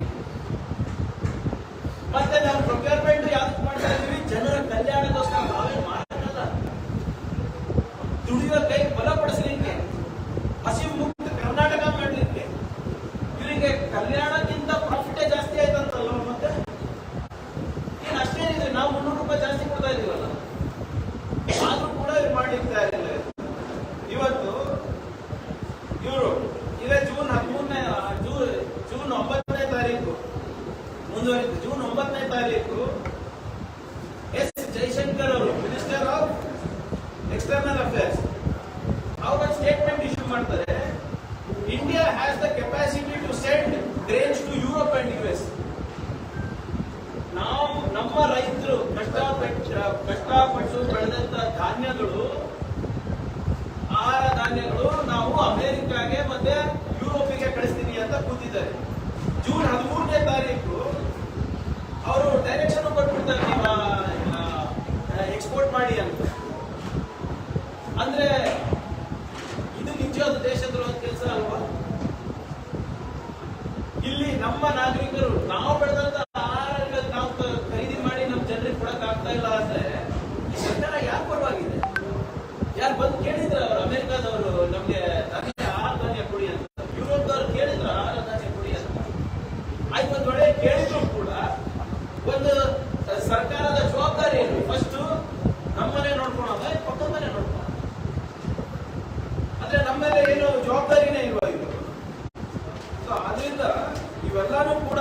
ಮತ್ತೆ ನಾವು ಪ್ರೊಕ್ಯೂರ್ಮೆಂಟ್ ಯಾವ್ದು ಮಾಡ್ತಾ ಇದ್ದೀವಿ? ಜನರ ಕಲ್ಯಾಣಕ್ಕೋಸ್ಕರ. ನಾವೇ ಮಾಡಲ್ಲ, ದುಡಿಯುವ ಕೈ ಬಲಪಡಿಸಲಿಕ್ಕೆ, ಹಸಿವು ಮುಕ್ತ ಕರ್ನಾಟಕ ಮಾಡಲಿಕ್ಕೆ. ಇವರಿಗೆ ಕಲ್ಯಾಣಕ್ಕಿಂತ ಪ್ರಾಫಿಟೇ ಜಾಸ್ತಿ ಆಯ್ತಂತಲ್ಲ. ಮತ್ತೆ ಏನ್ ಅಷ್ಟೇನಿದೆ? ನಾವು 300 ರೂಪಾಯಿ ಜಾಸ್ತಿ ಕೊಡ್ತಾ ಇದೀವಲ್ಲ, ಆದ್ರೂ ಕೂಡ ಇವ್ರು ಮಾಡ್ಲಿಕ್ಕೆ ತಯಾರಿಲ್ಲ. ಇವತ್ತು ಇವರು ಇದೇ ಜೂನ್ 9ನೇ ತಾರೀಕು ಮುಂದುವರಿತು. ಜೂನ್ 9ನೇ ತಾರೀಕು S. ಜೈಶಂಕರ್ ಅವರು, ಮಿನಿಸ್ಟರ್ ಆಫ್ ಎಕ್ಸ್ಟರ್ನಲ್ ಅಫೇರ್ಸ್, ಅವರು ಸ್ಟೇಟ್ಮೆಂಟ್ ಇಶ್ಯೂ ಮಾಡ್ತಾರೆ. India has the capacity to send grains to Europe and US. ನಾವು ನಮ್ಮ ರೈತರು ಕಷ್ಟಪಟ್ಟು ಬೆಳೆದಂತ ಧಾನ್ಯಗಳು, ಆಹಾರ ಧಾನ್ಯಗಳು ನಾವು ಅಮೆರಿಕಾಗೆ ಮತ್ತೆ ಯುರೋಪಿಗೆ ಕಳಿಸ್ತೀನಿ ಅಂತ ಕೂತಿದ್ದಾರೆ. ಜೂನ್ 13ನೇ ತಾರೀಕು ಅವರು ಡೈರೆಕ್ಷನ್ ಕೊಟ್ಬಿಡ್ತಾರೆ, ನೀವು ಎಕ್ಸ್ಪೋರ್ಟ್ ಮಾಡಿ ಅಂತ. ಅಂದ್ರೆ ಇದು ನಿಜವಾದ ದೇಶದ್ರೋಹ ಕೆಲಸ ಅಲ್ವಾ? ಇಲ್ಲಿ ನಮ್ಮ ನಾಗರಿಕರು ನಾವು ಬೆಳೆದಂತ ಆಹಾರ ನಾವು ಖರೀದಿ ಮಾಡಿ ನಮ್ಮ ಜನರಿಗೆ ಕೊಡಕ್ ಆಗ್ತಾ ಇಲ್ಲ ಅಂದ್ರೆ ಈ ಸರ್ಕಾರ ಯಾರು ಪರವಾಗಿದೆ? ಯಾರು ಬಂದು ಕೇಳಿದ್ರ? ಅವರು ಅಮೆರಿಕಾದವರು ನಮ್ಗೆ ಆಹಾರ ಧಾನ್ಯ ಕೊಡಿ ಅಂತ, ಯುರೋಪ್ದವ್ರು ಕೇಳಿದ್ರ ಆಹಾರ ಧಾನ್ಯ ಕೊಡಿ ಅಂತ? ಆಯ್ತು, ಒಂದ್ ವೇಳೆ ಕೇಳಿದ್ರು ಕೂಡ ಒಂದು ಸರ್ಕಾರದ ಜವಾಬ್ದಾರಿ ಏನು? ಫಸ್ಟ್ ನಮ್ಮನೆ ನೋಡ್ಕೊಳೋದ, ಪಕ್ಕದ ಮನೆ ನೋಡ್ಕೊಳ್ಳೋದು? ಅಂದ್ರೆ ನಮ್ಮ ಮೇಲೆ ಏನು ಜವಾಬ್ದಾರಿನೇ ಇಲ್ವಾ ಇದು? ಅದರಿಂದ ಇವೆಲ್ಲಾನು ಕೂಡ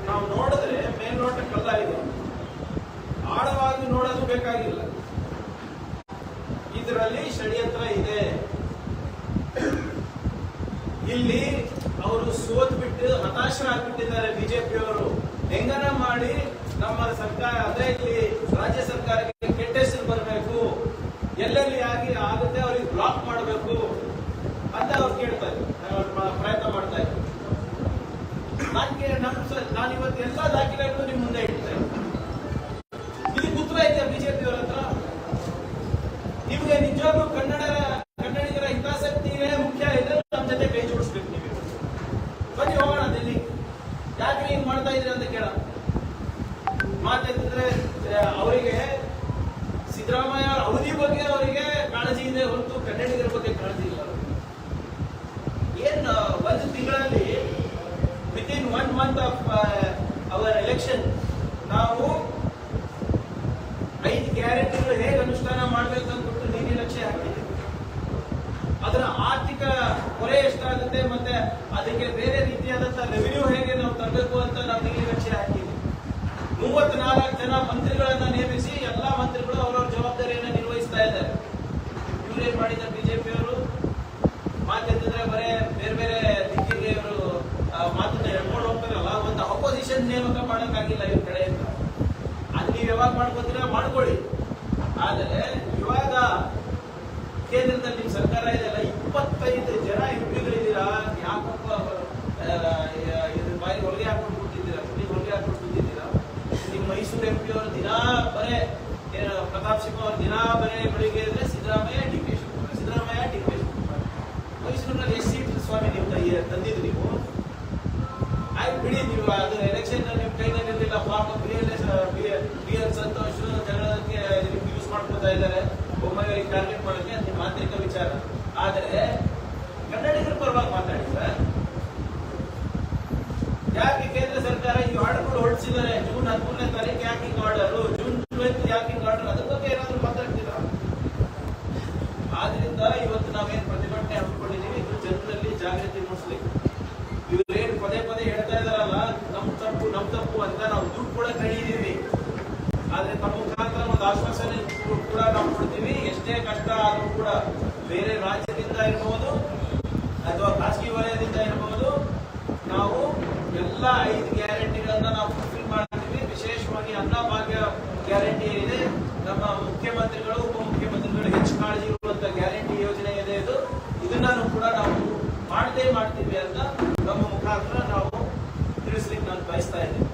ನಾವು ನೋಡಿದ್ರೆ ಮೇಲ್ನೋಟಕ್ಕಲ್ಲ, ಇದು ಆಳವಾಗಿ ನೋಡೋದು ಬೇಕಾಗಿಲ್ಲ. ಇದರಲ್ಲಿ ಷಡ್ಯಂತ್ರ ಇದೆ. ಇಲ್ಲಿ ಅವರು ಸೋತ್ಬಿಟ್ಟು ಹತಾಶರಾಗ್ಬಿಟ್ಟಿದ್ದಾರೆ ಬಿಜೆಪಿಯವರು. ಹೆಂಗನ ಮಾಡಿ ನಮ್ಮ ಸರ್ಕಾರ, ಅದೇ ಇಲ್ಲಿ ರಾಜ್ಯ ಸರ್ಕಾರಕ್ಕೆ ಕೆಟ್ಟ ಹೆಸರು ಬರಬೇಕು, ಎಲ್ಲೆಲ್ಲಿ ಆಗುತ್ತೆ ಅವ್ರಿಗೆ ಬ್ಲಾಕ್ ಮಾಡಬೇಕು ಅಂತ ಅವ್ರು ಕೇಳ್ತಾ ಇದ್ರು, ಪ್ರಯತ್ನ ಮಾಡ್ತಾ ಇದ್ರು. ನಾನು ಇವತ್ತು ಎಲ್ಲ ದಾಖಲೆಗಳು ನಿಮ್ ಮುಂದೆ ಇಡ್ತೇನೆ. ಇದಕ್ಕೆ ಉತ್ತರ ಐತೆ ಬಿಜೆಪಿಯವರ ಹತ್ರ? ನಿಮ್ಗೆ ನಿಜವಾಗ್ಲೂ ಕನ್ನಡಿಗರ ಹಿತಾಸಕ್ತಿಯೇ ಮುಖ್ಯ ಇದೆ, ನಮ್ಮ ಜೊತೆ ಕೈ ಜೋಡಿಸ್ಬೇಕು. ನೀವು ಬನ್ನಿ ಹೋಗೋಣ ಡೆಲ್ಲಿ. ಯಾಕೆ ಹಿಂಗ್ ಮಾಡ್ತಾ ಇದ್ರಿ ಅಂತ ಕೇಳ. ಮಾತೆಂದ್ರೆ ಅವರಿಗೆ ಸಿದ್ದರಾಮಯ್ಯ ಅವಧಿ ಬಗ್ಗೆ ಅವರಿಗೆ ಕಾಳಜಿ ಇದೆ ಹೊರತು ಕನ್ನಡಿಗರ ಬಗ್ಗೆ ಕಾಳಜಿ ಇಲ್ಲ. ಏನ್ ಒಂದು ತಿಂಗಳಲ್ಲಿ within 1 month of our election ನಾವು 5 ಗ್ಯಾರಂಟಿಗಳು ಹೇಗೆ ಅನುಷ್ಠಾನ ಮಾಡಬೇಕು ಅಂದ್ಬಿಟ್ಟು ನೀತಿ ಲಕ್ಷ್ಯ ಹಾಕಿದ್ದೀವಿ. ಅದರ ಆರ್ಥಿಕ ಹೊರೆ ಎಷ್ಟಾಗುತ್ತೆ ಮತ್ತೆ ಅದಕ್ಕೆ ಬೇರೆ ರೀತಿಯಾದಂತಹ ರೆವಿನ್ಯೂ ಹೇಗೆ ನಾವು ತರಬೇಕು ಅಂತ ನಾವು ನೀತಿ ಲಕ್ಷ್ಯ ಹಾಕಿದ್ದೀವಿ. 34 ಜನ ಮಂತ್ರಿಗಳನ್ನ ನೇಮಿಸಿ ಎಲ್ಲಾ ಮಂತ್ರಿಗಳು ಅವರವರ ಜವಾಬ್ದಾರಿಯನ್ನು ನಿರ್ವಹಿಸ್ತಾ ಇದ್ದಾರೆ. ಇವರೇನ್ ಮಾಡಿದ್ದಾರೆ ಬಿಜೆಪಿಯವರು ಮಾತೆಂದ್ರೆ ಬರೇ ಬೇರೆ ಬೇರೆ ದಿಕ್ಕಿಗೆ ಇವರು ಮಾತನ್ನ ಹೇಳ್ಕೊಂಡು ಹೋಗ್ತಾರಲ್ಲ, ಒಂದು ಅಪೋಸಿಷನ್ ನೇಮಕ ಮಾಡಕ್ಕಾಗಿಲ್ಲ ಇವ್ರ ಕಡೆಯಿಂದ. ಅದು ನೀವು ಯಾವಾಗ ಮಾಡ್ಕೋತೀರಾ ಮಾಡ್ಕೊಳ್ಳಿ. ಆದರೆ ಇವಾಗ ಕೇಂದ್ರದಲ್ಲಿ ನಿಮ್ ಸರ್ಕಾರ ಇದೆಯಲ್ಲ, 25 ಜನ ಎಂಪಿಗಳಿದ್ದೀರಾ, ಯಾಕಪ್ಪ ಬಾಯಿ ಹೊಲಿಗೆ ಹಾಕೊಂಡು ಕೂತಿದ್ದೀರಾ, ಹೊಲಿಗೆ ಹಾಕೊಂಡು ಕೂತಿದ್ದೀರಾ. ನಿಮ್ ಮೈಸೂರು ಎಂಪಿ ಅವರು ದಿನಾ ಬರೇ ಪ್ರತಾಪ್ ಸಿಂಹ ಅವರು ದಿನಾ ಬರೇ ಬೆಳಿಗ್ಗೆ ಇದ್ರೆ Siddaramaiah D K Shivakumar, Siddaramaiah D K Shivakumar. ಮೈಸೂರಿನಲ್ಲಿ ಎಷ್ಟು ಸೀಟ್ ಸ್ವಾಮಿ ನೀವು ತಂದಿದ್ದು ನೀವು? ಆಯ್ತು ಬಿಡಿ, ನೀವು ಅದು ಎಲೆಕ್ಷನ್ ನಿಮ್ ಕೈನಲ್ಲಿ ಇರಲಿಲ್ಲ. ಪಾಪ ಬಿ ಎಲ್ ಸಂತೋಷ್ ಜಗಳಕ್ಕೆ ಯೂಸ್ ಮಾಡ್ಕೊತಾ ಇದ್ದಾರೆ, ಬೊಮ್ಮಾಯಿಯವರಿಗೆ ಟಾರ್ಗೆಟ್ ಮಾಡೋಕೆ. ಅದು ನಿಮ್ಮ ಆಂತರಿಕ ವಿಚಾರ. ಆದರೆ ಕನ್ನಡಿಗರ ಪರವಾಗಿ ಮಾತಾಡಿ ಸರ್. ಯಾಕೆ ಕೇಂದ್ರ ಸರ್ಕಾರ ಈ ಆರ್ಡರ್ಗಳು ಹೊರಡಿಸಿದ್ದಾರೆ? ಜೂನ್ 13ನೇ ತಾರೀಕು ಯಾಕೆ ಹಿಂಗ್ ಆರ್ಡರ್, ಜೂನ್ 12 ಯಾಕೆ ಹಿಂಗ್ ಆರ್ಡರ್, ಅದ್ರ ಬಗ್ಗೆ ಏನಾದ್ರು ಮಾತಾಡ್ತೀರಾ? ಆದ್ರಿಂದ ಇವತ್ತು ನಾವೇನ್ ಪ್ರತಿಭಟನೆ ಹಮ್ಮಿಕೊಂಡಿದ್ದೀವಿ, ಇದು ಜನರಲ್ಲಿ ಜಾಗೃತಿ ಮೂಡಿಸ್ಲಿಕ್ಕೆ. ಇವ್ರೇನು ಪದೇ ಪದೇ ಹೇಳ್ತಾ ಇದಾರಲ್ಲ ನಮ್ ತಪ್ಪು ಅಂತ, ನಾವು ದುಡ್ಡು ಕೂಡ ಕಳೀದೀವಿ. ಆದ್ರೆ ತಮ್ಮ ಮುಖಾಂತರ ಒಂದು ಆಶ್ವಾಸನೆ ಕೂಡ ನಾವು ಕೊಡ್ತೀವಿ. ಎಷ್ಟೇ ಕಷ್ಟ ಆದ್ರೂ ಕೂಡ ಬೇರೆ ರಾಜ್ಯದಿಂದ ಇರಬಹುದು ಅಥವಾ ಖಾಸಗಿ ವಲಯದಿಂದ ಇರಬಹುದು, ನಾವು ಎಲ್ಲ 5 ಗ್ಯಾರಂಟಿಗಳನ್ನ ನಾವು ಫುಲ್ಫಿಲ್ ಮಾಡ್ತೀವಿ. ವಿಶೇಷವಾಗಿ ಅನ್ನಭಾಗ್ಯ ಗ್ಯಾರಂಟಿ ಏನಿದೆ, ನಮ್ಮ ಮುಖ್ಯಮಂತ್ರಿಗಳು ಉಪಮುಖ್ಯಮಂತ್ರಿಗಳು ಹೆಚ್ಚು ಕಾಳಜಿ ಇರುವಂತ ಗ್ಯಾರಂಟಿ ಯೋಜನೆ ಇದೆ. ಇದನ್ನು ಕೂಡ ನಾವು ಮಾಡ್ತೀವಿ ಅಂತ ನಮ್ಮ ಮುಖಾಂತರ ನಾವು ತಿಳಿಸ್ಲಿಕ್ಕೆ ನಾನು ಬಯಸ್ತಾ ಇದ್ದೀನಿ.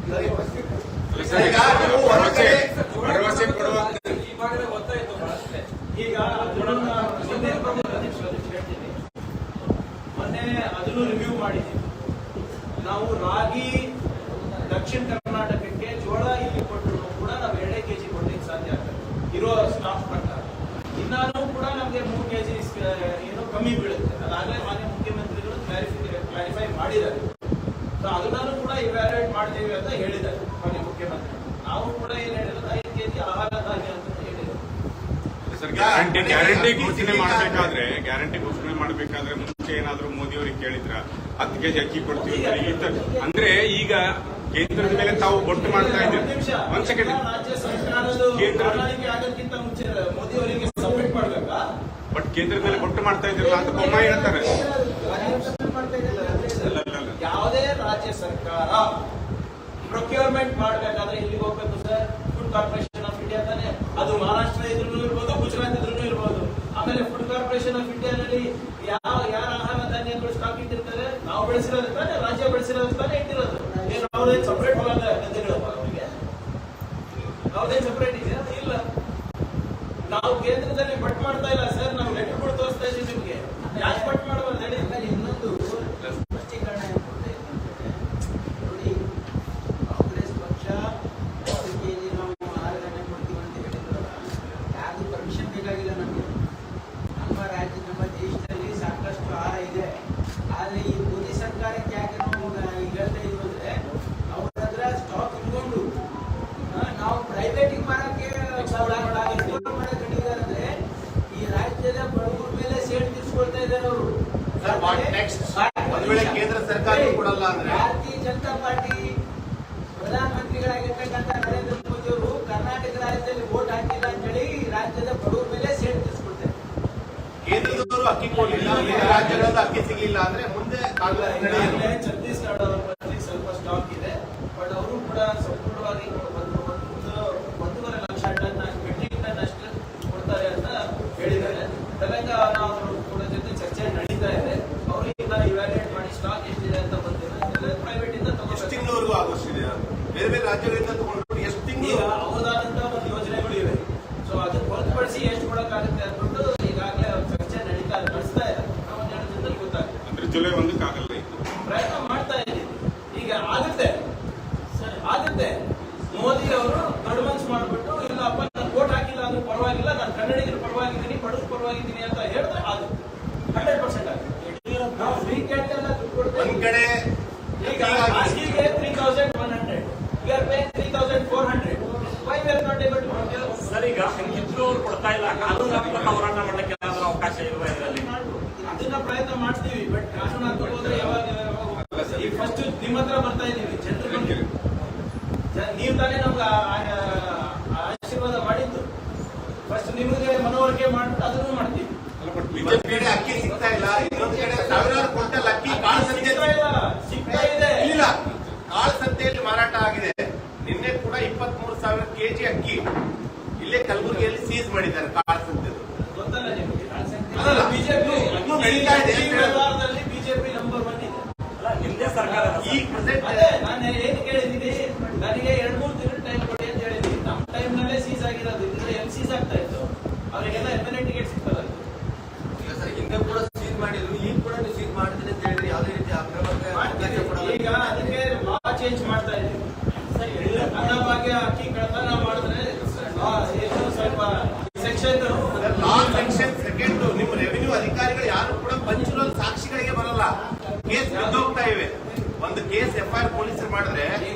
ಈಗ ಮೊನ್ನೆ ಅದನ್ನು ರಿವ್ಯೂ ಮಾಡಿದ್ದೀವಿ ನಾವು. ರಾಗಿ ದಕ್ಷಿಣ ಕರ್ನಾಟಕಕ್ಕೆ, ಜೋಳ ಇಲ್ಲಿ ಕೊಟ್ಟರು ಕೂಡ ನಾವು 2 kg ಕೊಡ್ಲಿಕ್ಕೆ ಸಾಧ್ಯ ಆಗ್ತದೆ ಇರೋ ಸ್ಟಾಕ್ ಪ್ರಕಾರ. ಇನ್ನಾನು ಕೂಡ ನಮಗೆ 3 kg ಏನು ಕಮ್ಮಿ ಬೀಳುತ್ತೆ. ಅದಾಗಲೇ ಮಾನ್ಯ ಮುಖ್ಯಮಂತ್ರಿಗಳು ಕ್ಲಾರಿಫೈ ಮಾಡಿದ್ದಾರೆ. ಅದನ್ನಾನು ಕೂಡ ಇವ್ಯಾಲ್ಯೂಯೇಟ್ ಮಾಡ್ತೀವಿ ಅಂತ ಹೇಳಿದ್ದಾರೆ ಮಾನ್ಯ ಮುಖ್ಯಮಂತ್ರಿ. ನಾವು ಕೂಡ ಏನ್ ಹೇಳಿರೋದು 5 kg ಆಹಾರ ಧಾನ್ಯ ಅಂತ ಹೇಳಿದ್ರು. ಗ್ಯಾರಂಟಿ ಘೋಷಣೆ ಮಾಡಬೇಕಾದ್ರೆ ಮುಂಚೆ ಏನಾದ್ರು ಮೋದಿ ಅವರಿಗೆ ಕೇಳಿದ್ರ 10 kg ಅಕ್ಕಿ ಕೊಡ್ತೀವಿ ಅಂದ್ರೆ, ಈಗ ಕೇಂದ್ರದ ಮೇಲೆ ತಾವು ಬೊಟ್ಟು ಮಾಡ್ತಾ ಇದ್ದೀರಿ. ಒಂದ್ ಸೆಕೆಂಡ್, ರಾಜ್ಯ ಸರ್ಕಾರದ ಪ್ರಣಾಳಿಕೆ ಆಗೋದಕ್ಕಿಂತ ಮುಂಚೆ ಮೋದಿ ಅವರಿಗೆ ಸಬ್ಮಿಟ್ ಮಾಡ್ಬೇಕಾ? ಬಟ್ ಕೇಂದ್ರದ ಮೇಲೆ ಬೊಟ್ಟು ಮಾಡ್ತಾ ಇದ್ರಲ್ಲ ಅಂತ ಬೊಮ್ಮಾಯಿ ಹೇಳ್ತಾರೆ. ಯಾವುದೇ ರಾಜ್ಯ ಸರ್ಕಾರ ಪ್ರೊಕ್ಯೂರ್ಮೆಂಟ್ ಮಾಡಬೇಕಾದ್ರೆ ಇಲ್ಲಿಗೆ ಹೋಗ್ಬೇಕು sir. Food corporation of India ತಾನೆ, ಅದು ಮಹಾರಾಷ್ಟ್ರ ಇದ್ರೂ ಇರ್ಬೋದು, ಗುಜರಾತ್ ಇದ್ರೂ ಇರ್ಬೋದು. ಆಮೇಲೆ ಫುಡ್ ಕಾರ್ಪೊರೇಷನ್ ಆಫ್ ಇಂಡಿಯಾನಲ್ಲಿ ಯಾರ ಆಹಾರ ಧಾನ್ಯಗಳು ಸ್ಟಾಕ್ ಇಟ್ಟಿರ್ತಾರೆ? ನಾವು ಬೆಳೆಸಿರೋದು ತಾನೆ, ರಾಜ್ಯ ಬೆಳೆಸಿರೋದು ತಾನೆ ಇಟ್ಟಿರೋದು. ಏನು ಅವ್ರದೇ ಸಪರೇಟ್ ಗದ್ದೆಗಳಪ್ಪ ಅವರಿಗೆ? ಅವ್ರದೇ ಸಪರೇಟ್ ಇದೆಯಾ? ಇಲ್ಲ. ನಾವು ಕೇಂದ್ರದಲ್ಲಿ ಬಟ್ ಮಾಡ್ತಾ ಇಲ್ಲ ಸರ್, ನಾವು ಲೆಟರ್ಗಳು ತೋರಿಸ್ತಾ ಇದ್ದೀವಿ ನಿಮ್ಗೆ. ಯಾಕೆ ಬಟ್ ಮಾಡಬಾರ್ದು ಹೇಳಿ? ಇನ್ನೊಂದು ಸ್ಪಷ್ಟೀಕರಣ ನೋಡಿ, ಕಾಂಗ್ರೆಸ್ ಪಕ್ಷ 10 kg ನಾವು ಆಹಾರ ಧಾನ್ಯ ಕೊಡ್ತೀವಿ ಅಂತ ಹೇಳಿದ್ರಲ್ಲ, ಯಾವುದು ಪರ್ಮಿಷನ್ ಬೇಕಾಗಿಲ್ಲ ನಮಗೆ. ನಮ್ಮ ರಾಜ್ಯ, ನಮ್ಮ ದೇಶದಲ್ಲಿ ಸಾಕಷ್ಟು ಆಹಾರ ಇದೆ. ಆದ್ರೆ ಈ ಮೋದಿ ಸರ್ಕಾರಕ್ಕೆ ಯಾಕೆ ನಾವು ಈಗ ಹೇಳ್ತಾ ಇದ್ವಿ ಅಂದ್ರೆ, ಅವ್ರ ಹತ್ರ ಸ್ಟಾಕ್ ಇಟ್ಕೊಂಡು ನಾವು ಪ್ರೈವೇಟಿಗೆ ಮಾರಕ್ಕೆ ಕಟ್ಟಿದ್ದಾರೆ. ಈ ರಾಜ್ಯದ ಬಡವರ ಮೇಲೆ ಸೇಡ್ ತೀರ್ಸ್ಕೊಳ್ತಾ ಇದ್ದಾರೆ ಅವರು. ಕೇಂದ್ರ ಸರ್ಕಾರ ಕೊಡಲ್ಲ ಅಂದ್ರೆ ಭಾರತೀಯ ಜನತಾ ಪಾರ್ಟಿ ಪ್ರಧಾನಮಂತ್ರಿಗಳಾಗಿರ್ತಕ್ಕಂಥ ನರೇಂದ್ರ ಮೋದಿ ಅವರು ಕರ್ನಾಟಕ ರಾಜ್ಯದಲ್ಲಿ ವೋಟ್ ಹಾಕಿಲ್ಲ ಅಂತ ಹೇಳಿ ರಾಜ್ಯದ ಬಡವರ ಮೇಲೆ ಸೇಡ್ ತೀರ್ಸ್ಕೊಳ್ತಾರೆ. ಕೇಂದ್ರದವರು ಅಕ್ಕಿ ಕೊಡಲಿಲ್ಲ, ರಾಜ್ಯಗಳಲ್ಲಿ ಅಕ್ಕಿ ಸಿಗಲಿಲ್ಲ ಅಂದ್ರೆ ಮುಂದೆ ಛತ್ತೀಸ್ಗಢ ಅವರ ಬಳಿ ಸ್ವಲ್ಪ ಸ್ಟಾಕ್ ಇದೆ. ಬಟ್ ಅವರು ಕೂಡ ಸಂಪೂರ್ಣವಾಗಿ 1.5 ಲಕ್ಷ ಟನ್ ಮೆಟ್ರಿಕ್ ಟನ್ ಅಷ್ಟು ಕೊಡ್ತಾರೆ ಅಂತ ಹೇಳಿದ್ದಾರೆ. ತೆಲಂಗಾಣ ಅವರು ಕೂಡ ಜೊತೆ ಚರ್ಚೆ ನಡೀತಾ ಇದೆ. ಅವರು ಈಗ ಇವ್ಯಾಲ್ಯೂಯೇಟ್ ಮಾಡಿ ಸ್ಟಾಕ್ ಎಷ್ಟಿದೆ ಅಂತ ಬಂದಿದೆ. ಪ್ರೈವೇಟ್ ಇಂದ ಎಷ್ಟು ತಿಂಗಳವರೆಗೂ ಆಗೋಷ್ಟಿದೆ? ಬೇರೆ ಬೇರೆ ರಾಜ್ಯಗಳಿಂದ ತಗೊಂಡು ಎಷ್ಟು ತಿಂಗಳು ಅವರದಾದಂತಹ ಒಂದು ಯೋಜನೆಗಳು ಇವೆ. ಸೊ ಅದನ್ನ ಹೊರತುಪಡಿಸಿ ಎಷ್ಟು ಕೊಡಕ್ಕಾಗುತ್ತೆ ಅಂದ್ಬಿಟ್ಟು ಈಗಾಗಲೇ ಚರ್ಚೆ ನಡೆಸ್ತಾ ಇದೆ. ನಾವು 1 ದಿನದಲ್ಲಿ ಗೊತ್ತಾಗುತ್ತೆ. ಅಂದ್ರೆ ಜುಲೈ 1ಕ್ಕೆ ಆಗಲ್ಲ. ಪ್ರಯತ್ನ ಮಾಡ್ತಾ ಇದ್ದೀವಿ. ಈಗ ಆಗುತ್ತೆ ಮೋದಿ ಅವರು ನೀವು ತಾನೇ ನಮ್ಗೆ ಆಶೀರ್ವಾದ ಮಾಡಿದ್ದು. ಫಸ್ಟ್ ನಿಮಗೆ ಮನವರಿಕೆ ಮಾಡ್ಬಿಟ್ಟು ಅದನ್ನು ಮಾಡ್ತೀವಿ. ಒಂದ್ ಕಡೆ ಅಕ್ಕಿ ಸಿಗ್ತಾ ಇಲ್ಲ, ಇನ್ನೊಂದ್ ಕಡೆ ಸಾವಿರಾರು ಕ್ವಿಂಟಲ್ ಅಕ್ಕಿ ಕಾಳು ಸಿಗ್ತಾ ಇದೆ. ಇಲ್ಲ, ಕಾಳು ಸಂತೆಯಲ್ಲಿ ಮಾರಾಟ ಆಗಿದೆ. ನಿನ್ನೆ ಕೂಡ 23,000 ಕೆಜಿ ಅಕ್ಕಿ ಇಲ್ಲೇ ಕಲಬುರಗಿಯಲ್ಲಿ ಸೀಸ್ ಮಾಡಿದ್ದಾರೆ ಕಾಳು ಸಂತೆ. ಗೊತ್ತಲ್ಲ ನಿಮಗೆ? ಬಿಜೆಪಿ ನಡೀತಾ ಇದೆ. ಬಿಜೆಪಿ ನಂಬರ್ 1 ಇದೆ. ಅಲ್ಲ, ನಿಮ್ದೇ ಸರ್ಕಾರ ಈ ಪ್ರೆಸೆಂಟ್ ಅದೇ ನಾನು ಏನ್ ಕೇಳಿದೀನಿ, ನನಗೆ 2-3 ದಿನ ಟೈಮ್ ಕೊಡಿ ಅಂತ ಹೇಳಿದೀನಿ. ನಮ್ಮ ಟೈಮ್ ನಲ್ಲೇ ಸೀಸ್ ಆಗಿರೋದು. ಇದ್ರೆ ಎಲ್ಲಿ ಸೀಸ್ ಆಗ್ತಾ ಇತ್ತು? ಅವರಿಗೆಲ್ಲ ಎಮ್.ಎಲ್.ಎ ಟಿಕೆಟ್ ಸಿಗ್ತಲ್ಲ. ಹಿಂದೆ ಕೂಡ ಸೀಸ್ ಮಾಡಿದ್ರು, ಈಗ ಕೂಡ ನೀವು ಸೀಸ್ ಮಾಡ್ತೀನಿ ಅಂತ ಹೇಳಿದ್ರೆ ಯಾವುದೇ ರೀತಿ ಈಗ ಅದಕ್ಕೆ ಲಾ ಚೇಂಜ್ ಮಾಡ್ತಾ ಇದ್ದೀವಿ. ಅನ್ನಭಾಗ್ಯ ಅಕ್ಕಿ ಕಳ್ತನ ಮಾಡಿದ್ರೆ ಸ್ವಲ್ಪ ಸೆಕ್ಷನ್ ಲಾ ಸೆಕ್ಷನ್ ಸೆಕೆಂಡ್ ನಿಮ್ಮ ರೆವಿನ್ಯೂ ಅಧಿಕಾರಿಗಳು ಯಾರು ಕೂಡ ಪಂಚುಲಲ್ ಸಾಕ್ಷಿಗಳಿಗೆ ಬರಲ್ಲ. ಕೇಸ್ ಬಿದ್ದೋಗ್ತಾ ಇವೆ. ಒಂದು ಕೇಸ್ FIR ಪೊಲೀಸರು ಮಾಡಿದ್ರೆ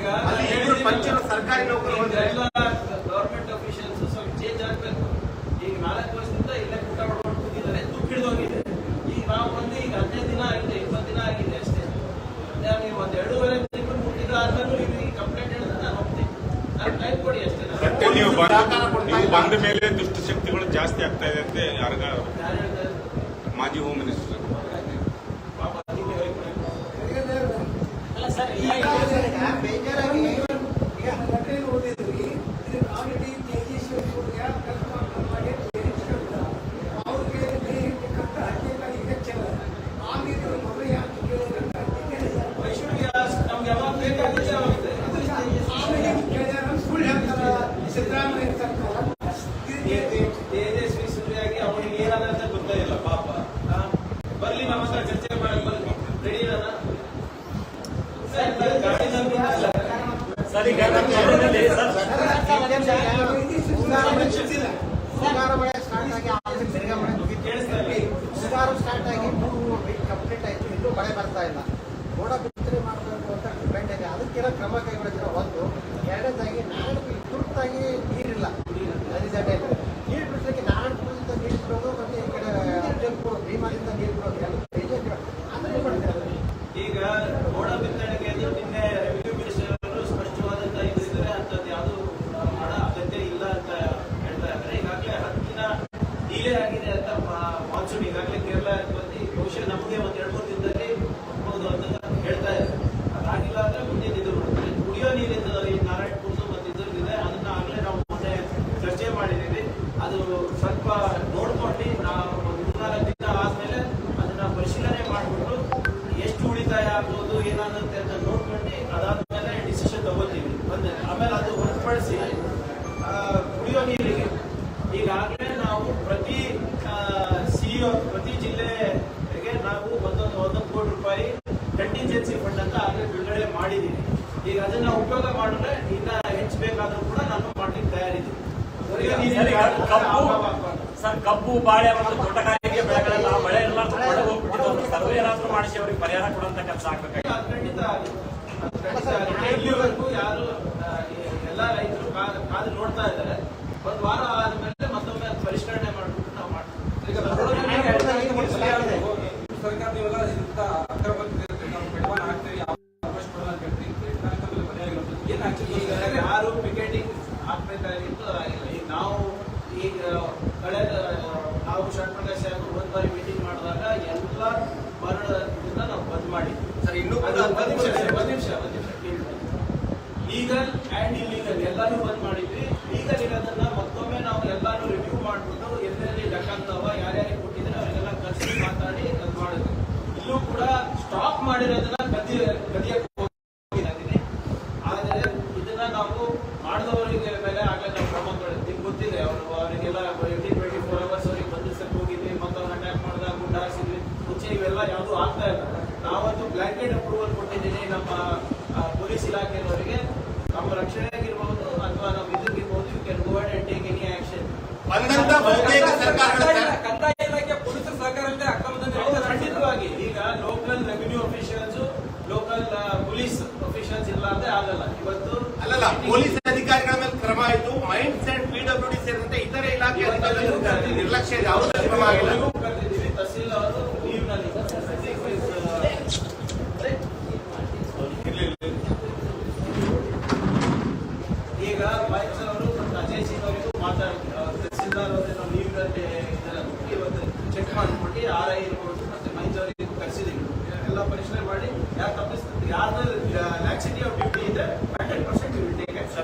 ಅಲ್ಲಿ ಇಬ್ಬರು ಪಂಚುಲಲ್ ಸರ್ಕಾರಿ ನೌಕರರು ಎಲ್ಲ ಗವರ್ಮೆಂಟ್ ಅಫಿಷಿಯಲ್ಸ್ ಸ್ವಲ್ಪ ಚೇಂಜ್ ಆಗ್ಬೇಕು. ಈಗ 4 ವರ್ಷದಿಂದ ಇಲ್ಲೇ ಊಟ ಮಾಡ್ಕೊಂಡು ಕೂತಿದ್ದಾರೆ, ದುಡ್ಡು ಹಿಡಿದೋಗಿದೆ. ಈಗ ನಾವು ಬಂದು ಈಗ 15 ದಿನ ಆಗಿದೆ, 20 ದಿನ ಆಗಿದೆ ಅಷ್ಟೇ. ನೀವು ಒಂದು 2.5 ತಿಂಗಳು 3 ತಿಂಗಳು ಆದ್ಮೇಲೆ ನೀವು ಈ ಕಂಪ್ಲೇಂಟ್ ಹೇಳಿದ್ರೆ ನಾನು ಹೋಗ್ತೀನಿ. ನಾನು ಟೈಮ್ ಕೊಡಿ ಅಷ್ಟೇ. ಮತ್ತೆ ನೀವು ಬಂದ ಮೇಲೆ ದುಷ್ಟಶಕ್ತಿಗಳು ಜಾಸ್ತಿ ಆಗ್ತಾ ಇದೆ ಅಂತ ಯಾರು ಹೇಳ್ತಾರೆ? ಮಾಜಿ ಹೋಮ್ ಮಿನಿಸ್ಟರ್. ಅಲ್ಲ ಸರ್, ಬೇಜಾರಾಗಿ ನಮ್ಗೆ ಯಾವಾಗ ಬೇಕಾಗುತ್ತೆ ಅವಾಗ ತೇಜಸ್ವಿ ಸೂರ್ಯಾಗಿ ಅವನಿಗೆ ಏನಾದಂತ ಗೊತ್ತಾಗಿಲ್ಲ ಪಾಪ. ಬರ್ಲಿ ನಮ್ಮ ಹತ್ರ ಚರ್ಚೆ ಮಾಡಕ್ ರೆಡಿ ಇರೋಣ. ಸರ್, ಈಗ ನಮ್ಮ ಜಿಲ್ಲೆಯಲ್ಲಿ ಮುಂಗಾರು ಮಳೆ ಸ್ಟಾರ್ಟ್ ಆಗಿ ಆಮೇಲೆ ತಿರ್ಗಾ ಮಳೆ ಕೇಳಿಸ್ತಾ ಇಲ್ಲ. ಮುಂಗಾರು ಸ್ಟಾರ್ಟ್ ಆಗಿ 3 ವೀಕ್ ಕಂಪ್ಲೀಟ್ ಆಯ್ತು, ಇನ್ನೂ ಮಳೆ ಬರ್ತಾ ಇಲ್ಲ. ಗೋಡ ಬಿತ್ತನೆ ಮಾಡಬೇಕು ಅಂತ ಡಿಪೆಂಡ್ ಇದೆ. ಅದಕ್ಕಿರೋ ಕ್ರಮ ಕೈಗೊಳ್ಳಿದ್ರೆ ಒಂದು. ಎರಡನೇದಾಗಿ ನಾರಾಯಣಪುರ ತುರ್ತಾಗಿ ನೀರಿಲ್ಲ. ನದಿ ದಂಡೆಯಲ್ಲಿ ನೀರು ಬಿಡ್ಲಿಕ್ಕೆ ನಾರಾಯಣಪುರದಿಂದ ನೀರು ಬಿಡೋದು, ಮತ್ತೆ ಈ ಕಡೆ ಅಫಜಲ್ಪುರ ಭೀಮಾದಿಂದ ನೀರು ಬಿಡೋದು ಅದನ್ನು ಮಾಡ್ತಾರೆ. ಈಗ ಗೋಡ ಬಿತ್ತನೆಗೆ ನಿನ್ನೆ ರೆವಿನ್ಯೂ ಮಿನಿಸ್ಟರ್ ಅವರು ಸ್ಪಷ್ಟವಾದಂತ ಇದ್ದಾರೆ, ಅಂತದ್ದು ಯಾವುದು ಮಾಡೋ ಅಗತ್ಯ ಇಲ್ಲ ಅಂತ ಹೇಳ್ತಾ ಇದ್ದಾರೆ. ಈಗಾಗಲೇ 10 ದಿನ ಡಿಲೇ ಆಗಿದೆ ಅಂತ ಮಾನ್ಸೂನ್ ಈಗಾಗಲೇ ಕೇರಳ ಬಂದು ಬಹುಶಃ ನಮಗೆ ಒಂದು 2-3 ದಿನದಲ್ಲಿ ಹೋಗ್ಬೋದು ಅಂತ ಹೇಳ್ತಾ ಇದ್ದಾರೆ. ಅದಾಗಿಲ್ಲ ಅಂದ್ರೆ ಮುಂದಿನ ಇದು ಬರುತ್ತೆ. ಕುಡಿಯೋ ನೀರಿದ್ದು ಈ ನಾರಾಯಣಪುರದ್ದು ಮತ್ತು ಇದ್ರದ್ದಿದೆ, ಅದನ್ನ ಆಗಲೇ ನಾವು ಮೊನ್ನೆ ಚರ್ಚೆ ಮಾಡಿದ್ದೀವಿ. ಅದು ಸ್ವಲ್ಪ ನೋಡ್ಕೊಂಡು ನಾವು 3-4 ದಿನ ಆದ್ಮೇಲೆ ಅದನ್ನ ಪರಿಶೀಲನೆ ಮಾಡಿಬಿಟ್ಟು ಎಷ್ಟು ಉಳಿತಾಯ ಆಗ್ಬೋದು ಏನಾಗುತ್ತೆ ಅಂತ ನೋಡ್ಕೊಂಡು ಅದಾದ್ಮೇಲೆ ಡಿಸಿಷನ್ ತಗೋತೀವಿ. ಆಮೇಲೆ ಅದು ಹೊರತುಪಡಿಸಿ ಕುಡಿಯೋ ನೀರಿಗೆ ಈಗಾಗಲೇ ನಾವು ಪ್ರತಿ ಸಿಇಒ ಪ್ರತಿ ಜಿಲ್ಲೆಗೆ ನಾವು ಒಂದೊಂದು ಕೋಟಿ ರೂಪಾಯಿ ಕಂಟಿಂಜೆನ್ಸಿ ಫಂಡ್ ಅಂತ ಆಗಲೇ ಬಿಡುಗಡೆ ಮಾಡಿದ್ದೀವಿ. ಈಗ ಅದನ್ನ ಉಪಯೋಗ ಮಾಡಿದ್ರೆ ಇನ್ನ ಹೆಚ್ಚಬೇಕಾದ್ರೂ ಕೂಡ ನಾನು ಮಾಡ್ಲಿಕ್ಕೆ ತಯಾರಿದ್ದೀನಿ. ಸರ್, ಕಬ್ಬು ಬಾಳೆ ಮತ್ತು ತೋಟಗಾರಿಕೆ ಬೆಳೆಗಳೆಲ್ಲ ಮಳೆ ಎಲ್ಲ ಹೋಗ್ಬಿಟ್ಟಿದ್ದು ಸರ್ವೆ ಏನಾದ್ರೂ ಮಾಡಿಸಿ ಅವ್ರಿಗೆ ಪರಿಹಾರ ಕೊಡುವಂತ ಕೆಲಸ ಆಗ್ಬೇಕಾಗಿದೆ. ಖಂಡಿತ ಇಲ್ಲಿವರೆಗೂ ಯಾರು ಎಲ್ಲ ರೈತರು ಕಾದು ನೋಡ್ತಾ ಇದ್ದಾರೆ. ಒಂದು ವಾರ ಆದ್ಮೇಲೆ ಮತ್ತೊಮ್ಮೆ ಪರಿಷ್ಕರಣೆ ಮಾಡ್ಬಿಟ್ಟು ನಾವು ಮಾಡ್ತೀವಿ. ಯಾರು ಪಿಕೆಟಿಂಗ್ ಹಾಕ್ಬೇಕಾಗಿತ್ತು ಆಗಿಲ್ಲ. ಈಗ ನಾವು ಈಗ ಕಳೆದ ನಾವು ಷಣ್ಮುಖ ಒಂದು ಬಾರಿ ಮೀಟಿಂಗ್ ಮಾಡಿದಾಗ ಎಲ್ಲ ಮರಳದಿಂದ ನಾವು ಬಂದ್ ಮಾಡಿದ್ವಿ. ಲೀಗಲ್ ಅಂಡ್ ಇಲ್ಲೀಗಲ್ ಎಲ್ಲಾನು ಬಂದ್ ಮಾಡಿದ್ವಿ. ಲೀಗಲ್ ಇರೋದನ್ನ ಮತ್ತೊಮ್ಮೆ ನಾವು ಎಲ್ಲಾನು ರಿವ್ಯೂ ಮಾಡ್ಬಿಟ್ಟು ಎಲ್ಲೆಲ್ಲಿ ಲೆಕ್ಕಾಗ್ತಾವ ಯಾರ್ಯಾರಿಗೆ ಕೊಟ್ಟಿದ್ರೆ ಅವರಿಗೆಲ್ಲ ಕರ್ಸಿ ಮಾತಾಡಿ ಅದು ಮಾಡಿದ್ವಿ. ಇಲ್ಲೂ ಕೂಡ ಸ್ಟಾಪ್ ಮಾಡಿರೋದನ್ನ ಗದಿಯಕ್ಕೆ ಹೋಗಿದ್ದೀನಿ. ಆದರೆ ಇದನ್ನ ನಾವು ಮಾಡಿದವರಿಗೆ ಮೇಲೆ ಆಗಲೇ ನಾವು ಕ್ರಮ ನಿಮ್ಗೆ ಗೊತ್ತಿದೆ. ಅವರಿಗೆಲ್ಲ 24 hours ಅವರಿಗೆ ಬಂಧಿಸಕ್ಕೆ ಹೋಗಿದ್ವಿ, ಮತ್ತವ್ರನ್ನ ಅಟ್ಯಾಕ್ ಮಾಡಿದಾಗ ಗುಂಡ ಹಾರಿಸಿದ್ವಿ. ಮುಂಚೆ ಇವೆಲ್ಲ ಯಾವುದು ಆಗ್ತಾ ಇಲ್ಲ. ನಾವಂತೂ ಬ್ಲಾಂಕೆಟ್ ಅಪ್ರೂವಲ್ ಕೊಟ್ಟಿದ್ದೀನಿ ನಮ್ಮ ಪೊಲೀಸ್ ಇಲಾಖೆಯವರಿಗೆ. ನಮ್ಮ ರಕ್ಷಣೆಗಿರ್ಬೋದು ಅಥವಾ ನಮ್ಮ ಇದಕ್ಕಿರ್ಬೋದು, you can go and take any action. ಕಂದಾಯ ಇಲಾಖೆ ಪೊಲೀಸರ ಸಹಕಾರ ಇಲ್ಲದೆ ಖಂಡಿತವಾಗಿ ಈಗ local revenue officials, local police officials ಇಲ್ಲಾಂದ್ರೆ ಆಗಲ್ಲ. ಇವತ್ತು ಅಲ್ಲಲ್ಲ, ಪೊಲೀಸ್ ಅಧಿಕಾರಿಗಳ ಮೇಲೆ ಕ್ರಮ ಆಯಿತು. ಮೈನ್ಸ್ ಅಂಡ್ PWD ಸೇರಿದಂತೆ ಇತರೆ ಇಲಾಖೆ ಅಧಿಕಾರಿಗಳು ನಿರ್ಲಕ್ಷ್ಯ ಇದೆ, ಯಾವುದೇ ಕ್ರಮ ಆಗಿಲ್ಲ. ಕರೆದಿದ್ದೀವಿ. ತಹಸೀಲ್ ಅವರು ಲೀವ್ ನಲ್ಲಿ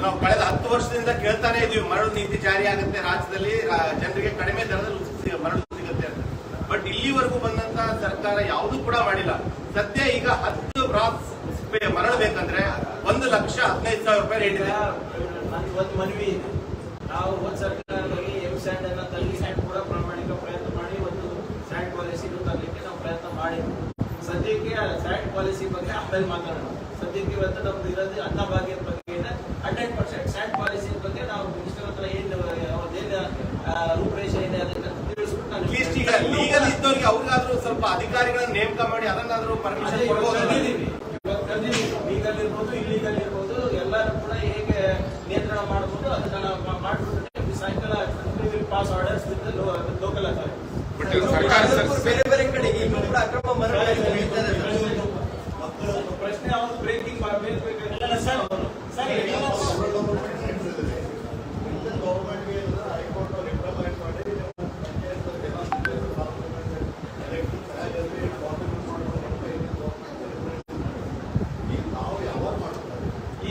ನಾವು ಕಳೆದ 10 ವರ್ಷದಿಂದ ಕೇಳ್ತಾನೆ ಇದೀವಿ ಮರಳು ನೀತಿ ಜಾರಿ ಆಗುತ್ತೆ ರಾಜ್ಯದಲ್ಲಿ, ಜನರಿಗೆ ಕಡಿಮೆ ದರದಲ್ಲಿ ಮರಳು ಸಿಗುತ್ತೆ ಅಂತ. ಬಟ್ ಇಲ್ಲಿವರೆಗೂ ಬಂದಂತ ಸರ್ಕಾರ ಯಾವುದು ಕೂಡ ಮಾಡಿಲ್ಲ. ಸದ್ಯ ಈಗ 10 ಬ್ರಾಸ್ ಮರಳು ಬೇಕಂದ್ರೆ 1,15,000 ರೂಪಾಯಿ ರೇಟ್ ಇದೆ. ನನಗೆ ಒಂದು ಮನವಿ ಇದೆ. ನಾವು ಒಂದು ಸರ್ಕಾರದಲ್ಲಿ ಸ್ಯಾಂಡ್ ಅನ್ನ ತರಲಿ, ಸ್ಯಾಂಡ್ ಕೂಡ ಪ್ರಾಮಾಣಿಕ ಪ್ರಯತ್ನ ಮಾಡಿ ಒಂದು ಸ್ಯಾಂಡ್ ಪಾಲಿಸಿ ತರಲಿಕ್ಕೆ ನಾವು ಪ್ರಯತ್ನ ಮಾಡಿದ್ವಿ. ಸದ್ಯಕ್ಕೆ ಸ್ಯಾಂಡ್ ಪಾಲಿಸಿ ಬಗ್ಗೆ ಆಮೇಲೆ ಮಾತಾಡೋಣ. ಸದ್ಯಕ್ಕೆ ಇವತ್ತು ನಮ್ದು ಇರೋದು ಅನ್ನಭಾಗ್ಯದ ಬಗ್ಗೆ 100% ಸ್ಯಾಂಡ್ ಪಾಲಿಸಿ ಬಗ್ಗೆ ನಾವು ಮಿನಿಸ್ಟರ್ ಹತ್ರ ಏನು ಅವ್ರದ್ದೇನು ರೂಪರೇಷೆ ಇದೆ ಅದನ್ನ ತಿಳಿಸ್ಬಿಟ್ಟು ಅಟ್ಲೀಸ್ಟ್ ಈಗ ಲೀಗಲ್ ಇದ್ದವ್ರಿಗೆ ಅವ್ರಿಗಾದ್ರೂ ಸ್ವಲ್ಪ ಅಧಿಕಾರಿಗಳನ್ನ ನೇಮಕ ಮಾಡಿ ಅದನ್ನಾದ್ರೂ ಪರ್ಮಿಷನ್ ಕೊಡ್ಬೋದು. ಲೀಗಲ್ ಇರ್ಬೋದು, ಇಲ್ಲೀಗಲ್ ಇರ್ಬೋದು, ಎಲ್ಲರೂ ಕೂಡ ಹೇಗೆ ನಿಯಂತ್ರಣ ಮಾಡಬಹುದು ಅದನ್ನ ನಾವು ಮಾಡ್ಬಿಟ್ಟು ಸಾಯಂಕಾಲ pass orders with local authority. But ಸರ್ಕಾರ ಬೇರೆ ಬೇರೆ ಕಡೆಗೆ ಇನ್ನೂ ಕೂಡ ಅಕ್ರಮ ಮರಳು ಪ್ರಶ್ನೆ ಅವ್ರು ಬ್ರೇಕಿಂಗ್ ಮಾಡಬೇಕಲ್ಲ ಸರ್. ಗೌರ್ಮೆಂಟ್ಗೆ ಹೈಕೋರ್ಟ್ ಅವ್ರು ಇಂಪ್ಲಿಮೆಂಟ್ ಮಾಡಿ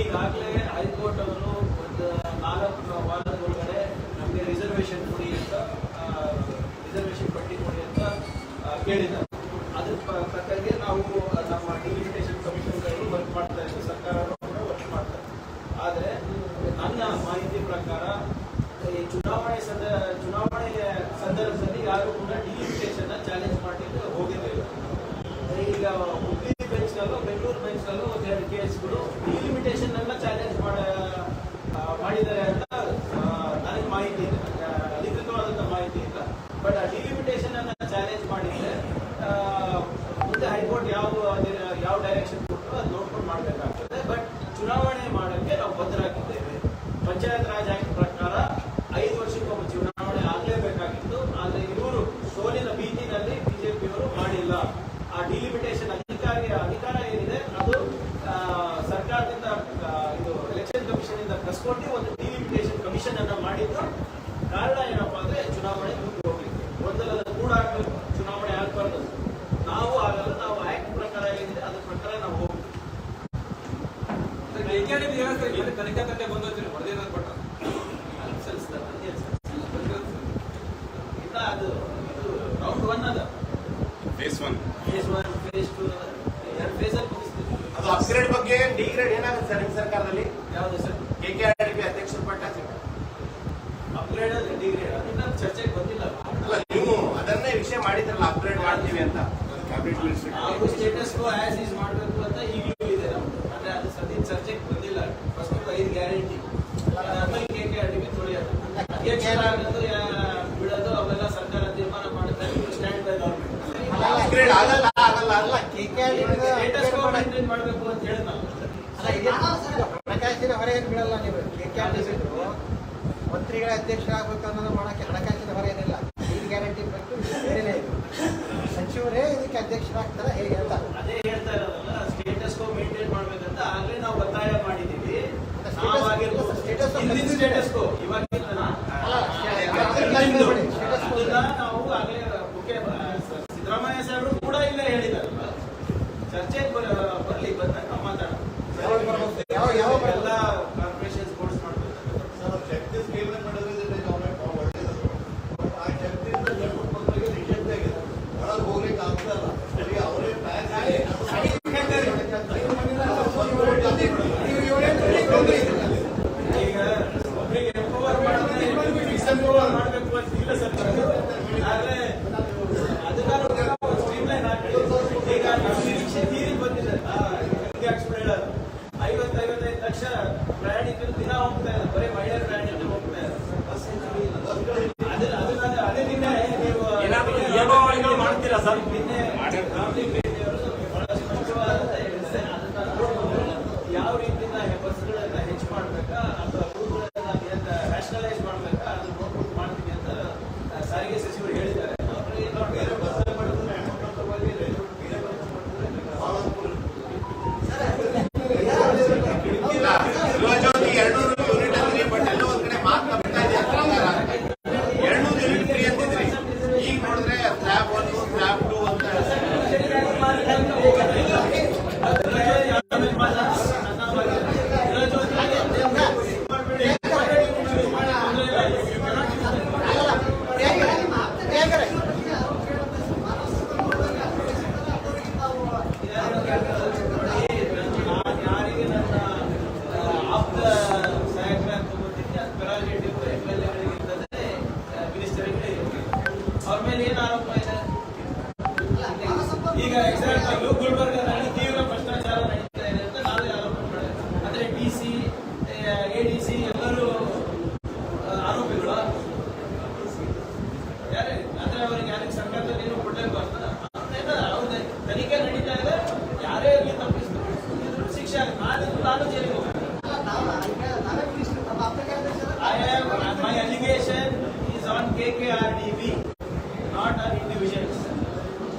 ಈಗಾಗಲೇ ಹೈಕೋರ್ಟ್ ಅವರು ಒಂದು 4 ವಾರದೊಳಗಡೆ ನಮಗೆ ರಿಸರ್ವೇಶನ್ ಕೊಡಿ ಅಂತ, ರಿಸರ್ವೇಶನ್ ಪಟ್ಟಿ ಕೊಡಿ ಅಂತ ಕೇಳಿದ್ದಾರೆ. ಅದ್ರ ಪ್ರಕಾರಕ್ಕೆ ನಾವು ನಮ್ಮ ಡಿಲಿಮಿಟೇಷನ್ ಕಮಿಷನ್ಗಳು ವರ್ಕ್ ಮಾಡ್ತಾ ಇದ್ದೀವಿ, ಸರ್ಕಾರ ಕೂಡ ವರ್ಕ್ ಮಾಡ್ತಾ ಇದೆ. ಆದರೆ ನನ್ನ ಮಾಹಿತಿ ಪ್ರಕಾರ ಈ ಚುನಾವಣೆ ಸಂದರ್ಭದಲ್ಲಿ ಯಾರು ಕೂಡ ಡಿಲಿಮಿಟೇಷನ್ ಚಾಲೆಂಜ್ ಮಾಡಲಿಕ್ಕೆ ಹೋಗಿರಲಿಲ್ಲ. ಈಗ ಹುಬ್ಳಿ ಬೆಂಚ್ನಲ್ಲೂ ಬೆಂಗಳೂರು ಬೆಂಚ್ನಲ್ಲೂ ಒಂದೆರಡು ಕೇಸ್ಗಳು ಡಿಲಿಮಿಟೇಷನ್ ಅನ್ನ ಚಾಲೆಂಜ್ ಮಾಡಿದ್ದಾರೆ ಅಂತ ನನಗೆ ಮಾಹಿತಿ ಇದೆ, ಅಧಿಕೃತವಾದಂಥ ಮಾಹಿತಿ ಇಲ್ಲ. ಬಟ್ ಆ ಡಿಲಿಮಿಟೇಷನ್ ಅನ್ನ ಚಾಲೆಂಜ್ ಮಾಡಿದ್ರೆ ಮುಂದೆ ಹೈಕೋರ್ಟ್ ಯಾವ ಡೈರೆಕ್ಷನ್ ಕೊಟ್ಟರು ಅದು ನೋಡ್ಕೊಂಡು ಮಾಡಬೇಕಾಗ್ತದೆ. ಬಟ್ ಚುನಾವಣೆ ಮಾಡೋಕ್ಕೆ ನಾವು ಬದ್ಧರಾಗಿದ್ದೇವೆ. ಪಂಚಾಯತ್ ರಾಜ್ ಆಕ್ಟ್ ಪ್ರಕಾರ 5 ವರ್ಷಕ್ಕೊಬ್ಬ ಚುನಾವಣೆ ಆಗಲೇಬೇಕಾಗಿತ್ತು. ಆದರೆ ಇವರು ಸೋಲಿನ ಭೀತಿನಲ್ಲಿ ಬಿಜೆಪಿಯವರು ಮಾಡಿಲ್ಲ. ಆ ಡಿಲಿಮಿಟೇಷನ್ ಅಧಿಕಾರ ಏನಿದೆ ಅದು ಸರ್ಕಾರದಿಂದ ಇದು ಎಲೆಕ್ಷನ್ ಕಮಿಷನ್ ಇಂದ ಕಸ್ಕೊಟ್ಟು ಒಂದು ಡಿಲಿಮಿಟೇಷನ್ ಕಮಿಷನ್ ಅನ್ನ ಮಾಡಿದ್ದು. ಕಾರಣ ಏನಪ್ಪಾ ಅಂದ್ರೆ ಚುನಾವಣೆ ಮುಂದೆ ಹೋಗ್ಲಿಕ್ಕೆ ಗೊಂದಲದ ಕೂಡ ಆಗಬೇಕು, ಚುನಾವಣೆ ಆಗ್ಬಾರ್ದು. ನಾವು ಆಗಲ್ಲ, ನಾವು ಆಕ್ಟ್ ಪ್ರಕಾರ ಏನಿದೆ ಅದ್ರ ಪ್ರಕಾರ ನಾವು ಹೋಗ್ತೀವಿ. ತನಿಖಾ ತಂದೆ ಬಂದೋಗ್ತೀರಿ ಹೊಡೆದೇನಾದ್ರು ಕೊಟ್ಟ ಇಲ್ಲ, ಅದು ರೌಂಡ್ 1 ಅದ, ಫೇಸ್ 1 ಫೇಸ್ 1 ಫೇಸ್ 2 2 ಫೇಸಲ್ಲಿ ಮುಗಿಸ್ತೀವಿ. ಅದು ಅಪ್ಗ್ರೇಡ್ ಬಗ್ಗೆ ಡಿಗ್ರೇಡ್ ಏನಾಗುತ್ತೆ ಸರ್ ನಿಮ್ಮ ಸರ್ಕಾರದಲ್ಲಿ? ಯಾವುದು ಸರ್? KKRDB ಅಧ್ಯಕ್ಷರ ಪಟ್ಟ ಅಪ್ಗ್ರೇಡ್ ಡಿಗ್ರೇಡ್ ಅದನ್ನ ಚರ್ಚೆಗೆ ಬಂದಿಲ್ಲ. ಅಲ್ಲ, ನೀವು ಅದನ್ನೇ ವಿಷಯ ಮಾಡಿದ್ರಲ್ಲ ಅಪ್ಗ್ರೇಡ್ ಮಾಡ್ತೀವಿ ಅಂತ. ನಾವು ಸ್ಟೇಟಸ್ ಆಸ್ ಈಸ್ ಮಾಡಬೇಕು ಅಂತ ಈಗಲೂ ಇದೆ ನಮ್ದು. ಅಂದ್ರೆ ಅದು ಸದ್ಯ ಚರ್ಚೆಗೆ ಬಂದಿಲ್ಲ. ಫಸ್ಟ್ 5 ಗ್ಯಾರಂಟಿ ಆಮೇಲೆ KKRDB ತೊಳೆಯೋದು, ಆಗೋದು ಬಿಡೋದು ಅವೆಲ್ಲ ಸರ್ಕಾರ ತೀರ್ಮಾನ ಮಾಡುತ್ತೆ. ಸ್ಟ್ಯಾಂಡ್ ಬೈ ಗೌರ್ಮೆಂಟ್ ಅಪ್ಗ್ರೇಡ್ ಆಗಲ್ಲ ಸ್ಟೇಟಸ್ ಕೋ ಮೇಂಟೈನ್ ಮಾಡಬೇಕು ಅಂತ ಹೇಳಿ ನಾವು ಹಣಕಾಸಿನ ಹೊರೆ ಏನು ಬೀಳಲ್ಲ. ನೀವು KKRDB ಮಂತ್ರಿಗಳ ಅಧ್ಯಕ್ಷರಾಗಬೇಕು ಅನ್ನೋದು ಮಾಡೋಕ್ಕೆ ಹಣಕಾಸಿನ ಹೊರೆ ಏನಿಲ್ಲ. 5 ಗ್ಯಾರಂಟಿ ಬಿಟ್ಟು ಬೇರೆನೇ ಇದೆ. ಸಚಿವರೇ ಇದಕ್ಕೆ ಅಧ್ಯಕ್ಷರಾಗ್ತಾರೆ ಹೇಗೆ ಅಂತ ಅದೇ ಹೇಳ್ತಾ ಇರೋದಲ್ಲ. ಸ್ಟೇಟಸ್ ಕೋ ಮೇಂಟೈನ್ ಮಾಡ್ಬೇಕಂತ ಆಗ್ಲೇ ನಾವು ಒತ್ತಾಯ ಮಾಡಿದೀವಿ. ಸ್ಟೇಟಸ್ ಕೋ ಇವಾಗಿಲ್ಲ ನಾವು ಆಗ್ಲೇ ಸಿದ್ದರಾಮಯ್ಯ ಸಾಹೇಬರು ಕೂಡ ಇಲ್ಲೇ ಹೇಳಿದಾರಲ್ಲ, ಚರ್ಚೆಗೆ ಬರ್ಲಿ ಬಂದಾಗ ನಾವು ಮಾತಾಡೋಣ. ಎಲ್ಲ ಕಾರ್ಪೊರೇಷನ್ ಬೋರ್ಡ್ಸ್ ಮಾಡ್ಬೇಕು. ಜಗದೀಶ್ ಕೇಂದ್ರ ಮಾಡಿದ್ರೆ ಆ ಜಗದೀಶ್ ಜನರಿಗೆ ರಿಜೆಕ್ಟ್ ಆಗಿದೆ, ಒಳಗೆ ಹೋಗ್ಲಿಕ್ಕೆ ಆಗ್ತಲ್ಲ. ಸರಿ ಅವರೇ ಈಗ ಒಬ್ಬರಿಗೆ ಎಂಪವರ್ ಡಿಸೆಂಪವರ್ ಮಾಡಬೇಕು ಅಂತ ಇಲ್ಲ ಸರ್ಕಾರ. ಆದ್ರೆ ಅದನ್ನ ಸ್ಟ್ರೀಮ್ಲೈನ್ ಹಾಕಿ ಈಗ ನಿರೀಕ್ಷೆ ತೀರಿ ಬಂದಿದೆ. ಹೇಳೋದು 50-55 ಲಕ್ಷ ಪ್ರಯಾಣಿಕರು ದಿನ ಹೋಗ್ತಾ ಇದ್ದಾರೆ. ಬರೀ ಮಹಿಳೆಯರ ಪ್ರಯಾಣಿಕರು ಹೋಗ್ತಾ ಇದ್ದಾರೆ. ಅದೇ ನಿನ್ನೆ ನೀವು ಮಾಡ್ತೀರಾ ಸರ್? ನಿನ್ನೆ ಬಹಳ ಸ್ಪಷ್ಟವಾದಂತ ಹೇಳಿದ್ರೆ ಅದನ್ನ ನೋಡ್ಕೊಂಡು ಯಾವ ರೀತಿಯಿಂದ ಬಸ್ಗಳನ್ನ ಹೆಚ್ಚು ಮಾಡ್ಬೇಕಾ ಅಥವಾ ರೂಟ್ಗಳನ್ನ ನ್ಯಾಷನಲೈಸ್ ಮಾಡ್ಬೇಕಾ ಅದನ್ನ ನೋಡ್ಕೊಂಡು ಮಾಡ್ತೀವಿ ಅಂತ ಸಾರಿಗೆ ಸಚಿವರು ಹೇಳಿದ್ದಾರೆ. ಬೇರೆ ಬಸ್ ಮಾಡಿದ್ರೆ ಗೃಹಜ್ಯೋತಿ 200 ಯೂನಿಟ್ ಅಂದ್ರೆ ಬಟ್ ಎಲ್ಲ ಒಂದ್ ಕಡೆ KKRDB, not our individuals.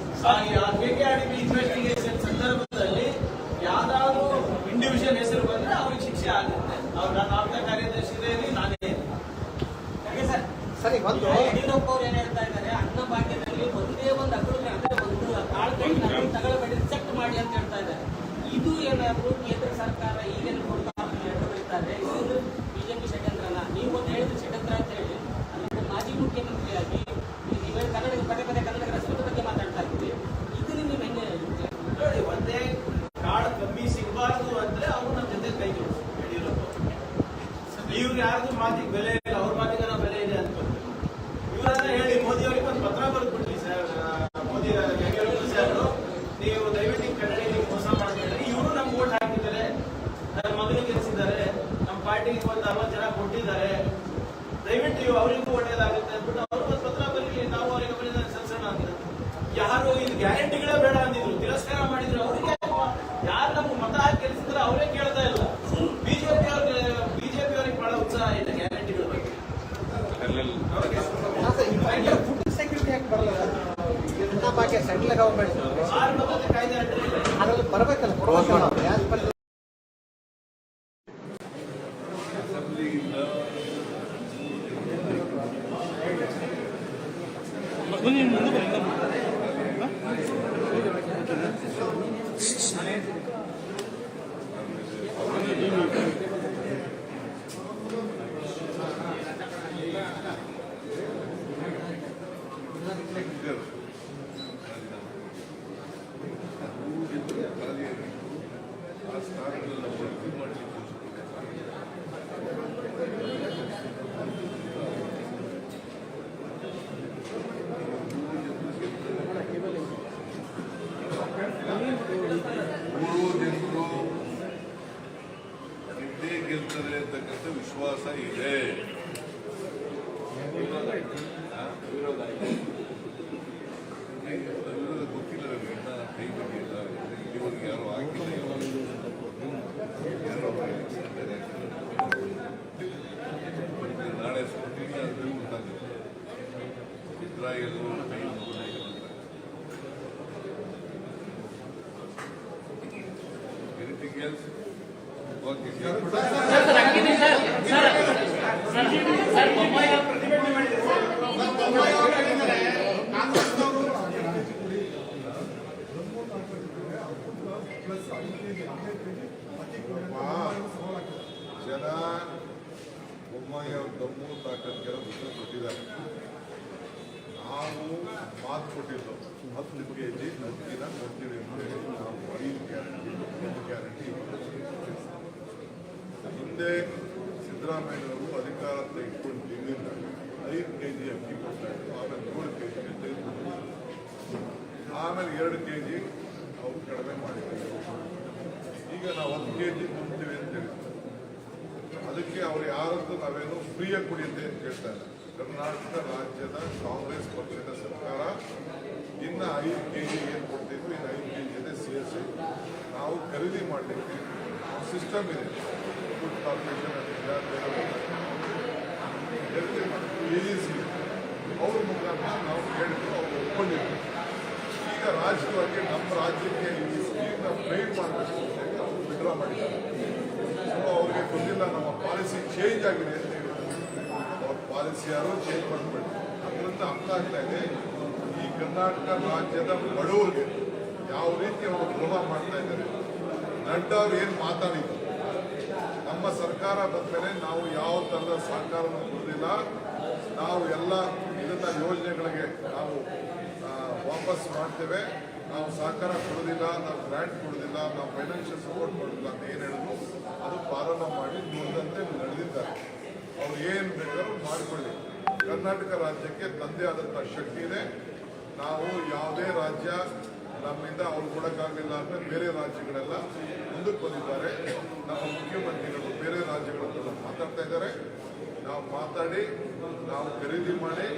KKRDB investigation ಸಂದರ್ಭದಲ್ಲಿ ಯಾವ್ದಾದ್ರು ಇಂಡಿವಿಜುವಲ್ ಹೆಸರು ಬಂದ್ರೆ ಅವ್ರಿಗೆ ಶಿಕ್ಷೆ ಆಗುತ್ತೆ. ನಾನು ಆಪ್ತ ಕಾರ್ಯದರ್ಶಿ ನಾನೇ ಸರಿ ಒಂದು ಯಡಿಯೂರಪ್ಪ ಅವ್ರು ಏನ್ ಹೇಳ್ತಾ ಇದ್ದಾರೆ, ಅನ್ನಭಾಗ್ಯದಲ್ಲಿ ಒಂದೇ ಒಂದು ಅಕ್ರಮ ಅಂದ್ರೆ ಒಂದು ಕಾಳು ಕೈ ತಗೊಳ್ಬೇಡಿ, ರಿಜೆಕ್ಟ್ ಮಾಡಿ ಅಂತ ಹೇಳ್ತಾ ಇದ್ದಾರೆ. ಇದು ಏನಾದ್ರು ಕೇಂದ್ರ ಸರ್ಕಾರ ಈಗೇನು ಬರೀತಾರೆ, ಇದು ಬಿಜೆಪಿ ಷಡ್ಯಂತ್ರನ. ನೀವು ಒಂದು ಹೇಳಿದ್ರೆ ಷಡ್ಯಂತ್ರ ಅಂತ ಹೇಳಿ, ಅಲ್ಲಿ ಮಾಜಿ ಮುಖ್ಯಮಂತ್ರಿಯಾಗಿ ನೀವೇ ಕನ್ನಡ ಪದೇ ಪದೇ ಕನ್ನಡ ರಸ್ತೆ ಬಗ್ಗೆ ಮಾತಾಡ್ತಾ ಇದ್ದೀವಿ. ಇದು ನಿಮ್ಗೆ ಹೆಂಗೆ ನೋಡಿ, ಒಂದೇ ಕಾಳು ಕಮ್ಮಿ ಸಿಗಬಾರ್ದು ಅಂದ್ರೆ ಅವ್ರು ನಮ್ಮ ಜೊತೆ ಕೈ ಜೋಡಿಸ್ತಾರೆ. ಯಡಿಯೂರಪ್ಪ ಇವ್ರು ಯಾರ್ದು ಮಾತಿಗೆ ಬೆಲೆ ಇಲ್ಲ, ಅವ್ರ ಮಾತಿಗೆ ನಾವು ಬೆಲೆ ಇದೆ ಅಂತ ಇವರನ್ನ ಹೇಳಿ ಮೋದಿ ಅವರಿಗೆ ಒಂದು ಪತ್ರ ಬರೆದ್ಬಿಟ್ರಿ ಸರ್. ಮೋದಿ ಸರ್, ನೀವು ದಯವಿಟ್ಟು ಕನ್ನಡಿಗೆ ಮೋಸ ಮಾಡಬೇಡಿ. ಇವರು ನಮ್ಗೆ ವೋಟ್ ಹಾಕಿದ್ದಾರೆ, ನನ್ನ ಮಗನಿಗೆ ಗೆಲ್ಲಿಸಿದ್ದಾರೆ, ನಮ್ಮ ಪಾರ್ಟಿಗೆ ಒಂದು 60 ಜನ ಕೊಟ್ಟಿದ್ದಾರೆ, ದಯವಿಟ್ಟು ನೀವು ಅವರಿಗೂ ಒಳ್ಳೇದಾಗುತ್ತೆ ಅಂದ್ಬಿಟ್ಟು ಅವರು ಒಂದು ಪತ್ರ ಬರೀಲಿ, ನಾವು ಅವರಿಗೆ ಬರೀ ಸಲ್ಸೋಣ ಅಂತ. ಯಾರು ಇದು ಗ್ಯಾರಂಟಿಗಳೇ ಬೇಡ ಅಂದಿದ್ರು, ತಿರಸ್ಕಾರ ಮಾಡಿದ್ರು. ಅವರಿಗೆ ಯಾರು ನಮ್ಗೆ ಮತ ಹಾಕಿ ಗೆಲ್ಲಿಸಿದ್ರೆ ಅವರೇ ಕೇಳ್ತಾ ಇಲ್ಲ. ಬಿಜೆಪಿ ಅವ್ರಿಗೆ ಬಹಳ ಉತ್ಸಾಹ ಇದೆ ಗ್ಯಾರಂಟಿಗಳ ಬಗ್ಗೆ. ಫುಡ್ ಸೆಕ್ಯೂರಿಟಿ ಆಕ್ಟ್ ಬರಲ್ಲ, ಅನ್ನಭಾಗ್ಯ ಸೆಂಟ್ರಲ್ ಗವರ್ಮೆಂಟ್ ಕಾಯ್ದೆ ಅದ್ರಲ್ಲಿ ಬರಬೇಕಲ್ಲ, ಕೊಡ್ಬೇಕಲ್ಲ. ಗೆಲ್ತಾರೆ ಅಂತಕ್ಕಂಥ ವಿಶ್ವಾಸ ಇದೆ. ವಿರೋಧ ಗೊತ್ತಿಲ್ಲ ನಮಗೆ, ಕೈ ಬಂದಿಲ್ಲ, ಇಲ್ಲಿವರೆಗೆ ಯಾರು ಆಗಿಲ್ಲ, ಯಾರೋ ನಾಳೆ ಸ್ಫೂರ್ತಿಗೆ ಅದು ಗೊತ್ತಾಗುತ್ತೆ. Israel anything else? ಓಕೆ ಜನ ಬೊಮ್ಮಾಯಿ ಅವ್ರ ದಮ್ಮು ತಾಕತ್ಗೆಲ್ಲ ಉತ್ತರ ಕೊಟ್ಟಿದ್ದಾರೆ. ನಾವು ಮಾತು ಕೊಟ್ಟಿದ್ದು 10 kg ಅಕ್ಕಿನ ಕೊಡ್ತೀವಿ ಅಂತ ಹೇಳಿ ನಾವು 5 ಗ್ಯಾರಂಟಿ 1 ಗ್ಯಾರಂಟಿ. ಹಿಂದೆ ಸಿದ್ದರಾಮಯ್ಯವರು ಅಧಿಕಾರ ತೆಗೆದುಕೊಂಡು ತಿಂಗಳಿಂದ 5 kg ಅಕ್ಕಿ ಕೊಡ್ತಾ ಇದ್ರು, ಆಮೇಲೆ 7 kg ತೆಗೆದುಕೊಂಡು, ಆಮೇಲೆ 2 kg ಅವರು ಕಡಿಮೆ ಮಾಡಿದ್ರು. ಈಗ ನಾವು 10 kg ಕೊಡ್ತೀವಿ ಅಂತ ಹೇಳಿದ್ರು. ಅದಕ್ಕೆ ಅವ್ರು ಯಾರದ್ದು ನಾವೇನು ಫ್ರೀಯಾಗಿ ಕುಡಿಯುತ್ತೆ ಅಂತ ಕೇಳ್ತಾ ಇಲ್ಲ. ಕರ್ನಾಟಕ ರಾಜ್ಯದ ಕಾಂಗ್ರೆಸ್ ಪಕ್ಷದ ಸರ್ಕಾರ ಇನ್ನು 5 kg ಏನು ಕೊಡ್ತಿದ್ವಿ, ಇನ್ನು 5 kg ಇದೆ CSI ನಾವು ಖರೀದಿ ಮಾಡಲಿಕ್ಕೆ ಸಿಸ್ಟಮ್ ಇದೆ. ಫುಡ್ ಕಾರ್ಪೊರೇಷನ್ AEC ಅವ್ರ ಮುಖಾಂತರ ನಾವು ಹೇಳಿದ್ರು, ಅವ್ರು ಒಪ್ಕೊಂಡಿದ್ರು. ಈಗ ರಾಜಕೀಯವಾಗಿ ನಮ್ಮ ರಾಜ್ಯಕ್ಕೆ ಈ ಸ್ಕೀಮ್ನ ಫ್ರೈಮ್ ಮಾಡಬೇಕು ಅಂತ ಹೇಳಿ ಅವರು ವಿಡ್ರಾ ಮಾಡಿದ್ದಾರೆ. ಸೊ ಅವ್ರಿಗೆ ಗೊತ್ತಿಲ್ಲ ನಮ್ಮ ಪಾಲಿಸಿ ಚೇಂಜ್ ಆಗಿದೆ ಅಂತ ಹೇಳಿ ಅವ್ರ ಪಾಲಿಸಿ ಯಾರೋ ಚೇಂಜ್ ಮಾಡಿಬಿಟ್ಟು ಅದರಿಂದ ಅರ್ಥ ಆಗ್ತಾ ಇದೆ ಈ ಕರ್ನಾಟಕ ರಾಜ್ಯದ ಬಡವರಿಗೆ ಯಾವ ರೀತಿ ಅವರು ದ್ರೋಹ ಮಾಡ್ತಾ ಇದ್ದಾರೆ. ನಡ್ಡಾ ಅವ್ರು ಏನು ಮಾತಾಡಿದ್ರು, ನಮ್ಮ ಸರ್ಕಾರ ಬಂದಮೇಲೆ ನಾವು ಯಾವ ಥರದ ಸಹಕಾರವನ್ನು ಕೊಡಲಿಲ್ಲ, ನಾವು ಎಲ್ಲ ಇದನ್ನ ಯೋಜನೆಗಳಿಗೆ ನಾವು ವಾಪಸ್ ಮಾಡ್ತೇವೆ, ನಾವು ಸಹಕಾರ ಕೊಡೋದಿಲ್ಲ, ನಾವು ಗ್ರಾಂಟ್ ಕೊಡೋದಿಲ್ಲ, ನಾವು ಫೈನಾನ್ಷಿಯಲ್ ಸಪೋರ್ಟ್ ಮಾಡೋದಿಲ್ಲ ಅಂತ ಏನು ಹೇಳಿದ್ರು ಅದು ಪ್ರಾರಂಭ ಮಾಡಿ ನೋಡಿದಂತೆ ನಡೆದಿದ್ದಾರೆ. ಅವ್ರು ಏನು ಬೇಕಾದ್ರೂ ಮಾಡಿಕೊಳ್ಳಿ. ಕರ್ನಾಟಕ ರಾಜ್ಯಕ್ಕೆ ತಂದೆ ಆದಂಥ ಶಕ್ತಿ ಇದೆ. ನಾವು ಯಾವುದೇ ರಾಜ್ಯ ನಮ್ಮಿಂದ ಅವ್ರು ಕೊಡೋಕ್ಕಾಗಲಿಲ್ಲ ಅಂದರೆ ಬೇರೆ ರಾಜ್ಯಗಳೆಲ್ಲ ಮುಂದಕ್ಕೆ ಬಂದಿದ್ದಾರೆ. ನಮ್ಮ ಮುಖ್ಯಮಂತ್ರಿಗಳು ಬೇರೆ ರಾಜ್ಯಗಳ ಮಾತಾಡ್ತಾ ಇದ್ದಾರೆ. ನಾವು ಮಾತಾಡಿ ನಾವು ಖರೀದಿ ಮಾಡಿ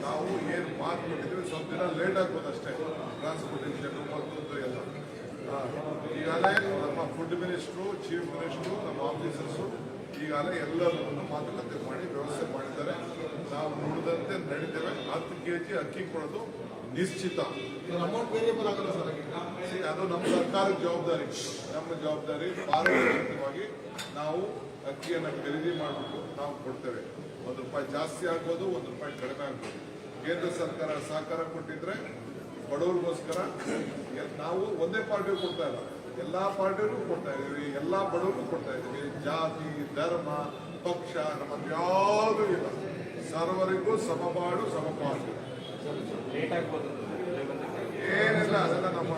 ನಾವು ಏನು ಮಾತು ಕೊಟ್ಟಿದ್ದೀವಿ, ಸ್ವಲ್ಪ ದಿನ ಲೇಟ್ ಆಗ್ಬೋದು ಅಷ್ಟೇ. ಟ್ರಾನ್ಸ್ಪೋರ್ಟೇಷನ್ ಮತ್ತೊಂದು ಎಲ್ಲ ಈಗಾಗಲೇ ನಮ್ಮ ಫುಡ್ ಮಿನಿಸ್ಟ್ರು, ಚೀಫ್ ಮಿನಿಸ್ಟ್ರು, ನಮ್ಮ ಆಫೀಸರ್ಸು ಈಗಾಗಲೇ ಎಲ್ಲರನ್ನು ಮಾತುಕತೆ ಮಾಡಿ ವ್ಯವಸ್ಥೆ ಮಾಡಿದ್ದಾರೆ. ನಾವು ನುಡಿದಂತೆ ನಡೀತೇವೆ. 10 kg ಅಕ್ಕಿ ಕೊಡೋದು ನಿಶ್ಚಿತ. ಅಮೌಂಟ್ ವೇರಿಯಬಲ್ ಆಗಲ್ಲ ಸರ್. ಅದು ನಮ್ಮ ಸರ್ಕಾರದ ಜವಾಬ್ದಾರಿ. ನಮ್ಮ ಜವಾಬ್ದಾರಿ ಪಾರದರ್ಶಕವಾಗಿ ನಾವು ಅಕ್ಕಿಯನ್ನು ಖರೀದಿ ಮಾಡಿಬಿಟ್ಟು ನಾವು ಕೊಡ್ತೇವೆ. ₹1 ಜಾಸ್ತಿ ಆಗ್ಬೋದು, ₹1 ಕಡಿಮೆ ಆಗ್ಬೋದು. ಕೇಂದ್ರ ಸರ್ಕಾರ ಸಹಕಾರ ಕೊಟ್ಟಿದ್ರೆ ಬಡವರಿಗೋಸ್ಕರ ನಾವು ಒಂದೇ ಪಾರ್ಟಿಗೂ ಕೊಡ್ತಾ ಇಲ್ಲ, ಎಲ್ಲಾ ಪಾರ್ಟಿಗೂ ಕೊಡ್ತಾ ಇದೀವಿ, ಎಲ್ಲಾ ಬಡವರಿಗೂ ಕೊಡ್ತಾ ಇದೀವಿ. ಜಾತಿ, ಧರ್ಮ, ಪಕ್ಷ ನಮ್ಮದು ಯಾವುದೂ ಇಲ್ಲ. ಸರ್ವರಿಗೂ ಸಮಬಾಳು ಸಮಪಾಲು. ಏನಿಲ್ಲ, ಅದೆಲ್ಲ ನಮ್ಮ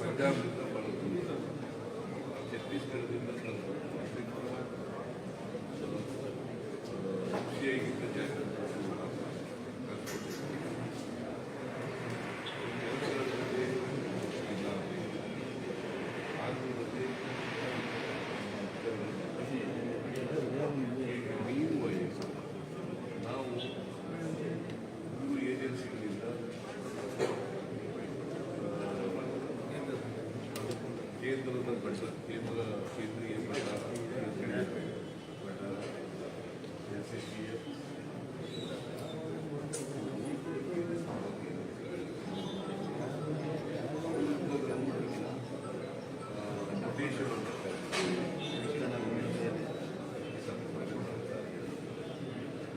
ಪಂಜಾಬ್ನಿಂದ ಬರೋದು, ಛತ್ತೀಸ್ಗಢದಿಂದ ಖುಷಿಯಾಗಿದ್ದ ಜಾಗ ನಾವು ಮೂರು ಏಜೆನ್ಸಿಗಳಿಂದ ಕೇಂದ್ರದ ಬಡ್ಡ ಕೇಂದ್ರೀಯ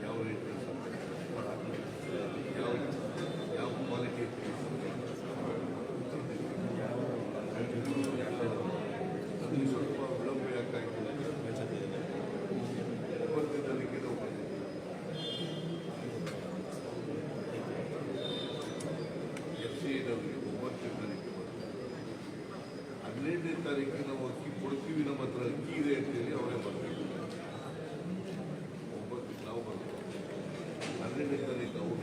ಯಾವ ರೀತಿ ಯಾವ ಕ್ವಾಲಿಟಿ ಅದು ಸ್ವಲ್ಪ ವಿಳಂಬ ಯಾಕಾಯಿತು. 9ನೇ ತಾರೀಕಿಗೆ ನಾವು ಬಂದಿದ್ದೀವಿ. FCAದವರಿಗೆ 9ನೇ ತಾರೀಕಿಗೆ ಬಂದಿದ್ದೀವಿ. 12ನೇ ತಾರೀಕಿಗೆ ನಾವು ಅಕ್ಕಿ ಕೊಡ್ತೀವಿ, ನಮ್ಮ ಹತ್ರ ಅಕ್ಕಿ ಇದೆ ಅಂತೇಳಿ ಅವರೇ ಬರಬೇಕು. 9ಕ್ಕೆ ನಾವು ಬರ್ತೀವಿ. 12ನೇ ತಾರೀಕು ಅವರು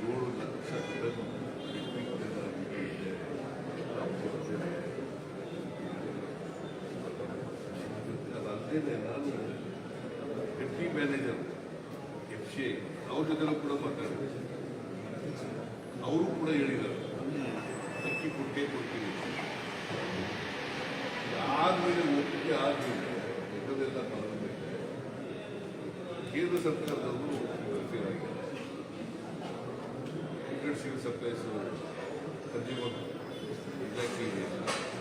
7 ಲಕ್ಷ ಟನ್ ಅದಲ್ಲದೆ ನಾನು ಡೆಪ್ಟಿ ಮ್ಯಾನೇಜರ್ FCA ಅವ್ರ ಜೊತೆ ಕೂಡ ಮಾತಾಡಿದೆ. ಅವರು ಕೂಡ ಹೇಳಿದ್ದಾರೆ ಅಕ್ಕಿ ಕೊಡ್ತೀವಿ. ಆದ್ಮೇಲೆ ಒಪ್ಪಿಗೆ ಆದ್ಮೇಲೆ ಇದೆಲ್ಲ ಮಾಡಬೇಕು. ಕೇಂದ್ರ ಸರ್ಕಾರದವರು ಇಂಟರ್ಫಿಯರ್ ಆಗಿದೆ. ಸಿವಿಲ್ ಸಪ್ಲೈಸ್ ಕನ್ಸ್ಯೂಮರ್ ಇಲಾಖೆ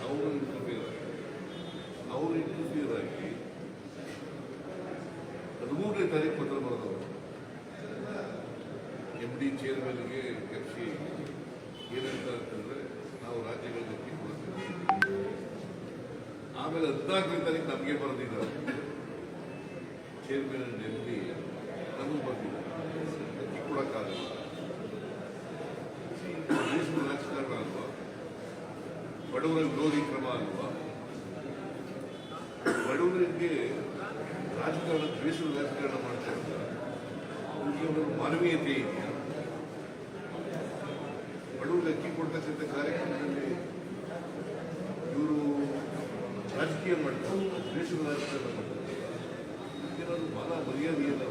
ಅವರು ಇಂಟರ್ಫಿಯರ್ ಆಗಿ 13ನೇ ತಾರೀಕು ಪತ್ರ ಬರೆದವರು MD ಚೇರ್ಮನ್ಗೆ FCA ಏನಂತ ಅಂತಂದ್ರೆ ನಾವು ರಾಜ್ಯಗಳಿಗೆ ಅಕ್ಕಿ ಕೊಡ್ತೀವಿ. ಆಮೇಲೆ 14ನೇ ತಾರೀಕು ನಮಗೆ ಬರೆದಿದ್ದಾರೆ ಚೇರ್ಮನ್ ಅಂಡ್ MD ನಮಗೂ ಬಂದಿದ್ದಾರೆ ಅಕ್ಕಿ ಕೊಡಕ್ಕಾಗಲ್ಲ. ದೇಶದ ರಾಜಕಾರಣ ಅಲ್ವಾ, ಬಡವರ ವಿರೋಧಿ ಕ್ರಮ ಅಲ್ವಾ? ಬಡವರಿಗೆ ರಾಜಕಾರಣ, ದ್ವೇಷದ ರಾಜಕಾರಣ ಮಾಡ್ತಾ ಇರ್ತಾರೆ. ಅವ್ರಿಗೆ ಒಂದು ಮಾನವೀಯತೆ ಇದೆಯಾ? ಬಡವರಿಗೆ ಅಕ್ಕಿ ಕೊಡ್ತಕ್ಕಂಥ ಕಾರ್ಯಕ್ರಮದಲ್ಲಿ ಇವರು ರಾಜಕೀಯ ಮಾಡ್ತಾರೆ, ದ್ವೇಷದ ರಾಜಕಾರಣ ಮಾಡ್ತಾರೆ. ಏನಾದ್ರು ಮರ್ಯಾದೆಯಲ್ಲ,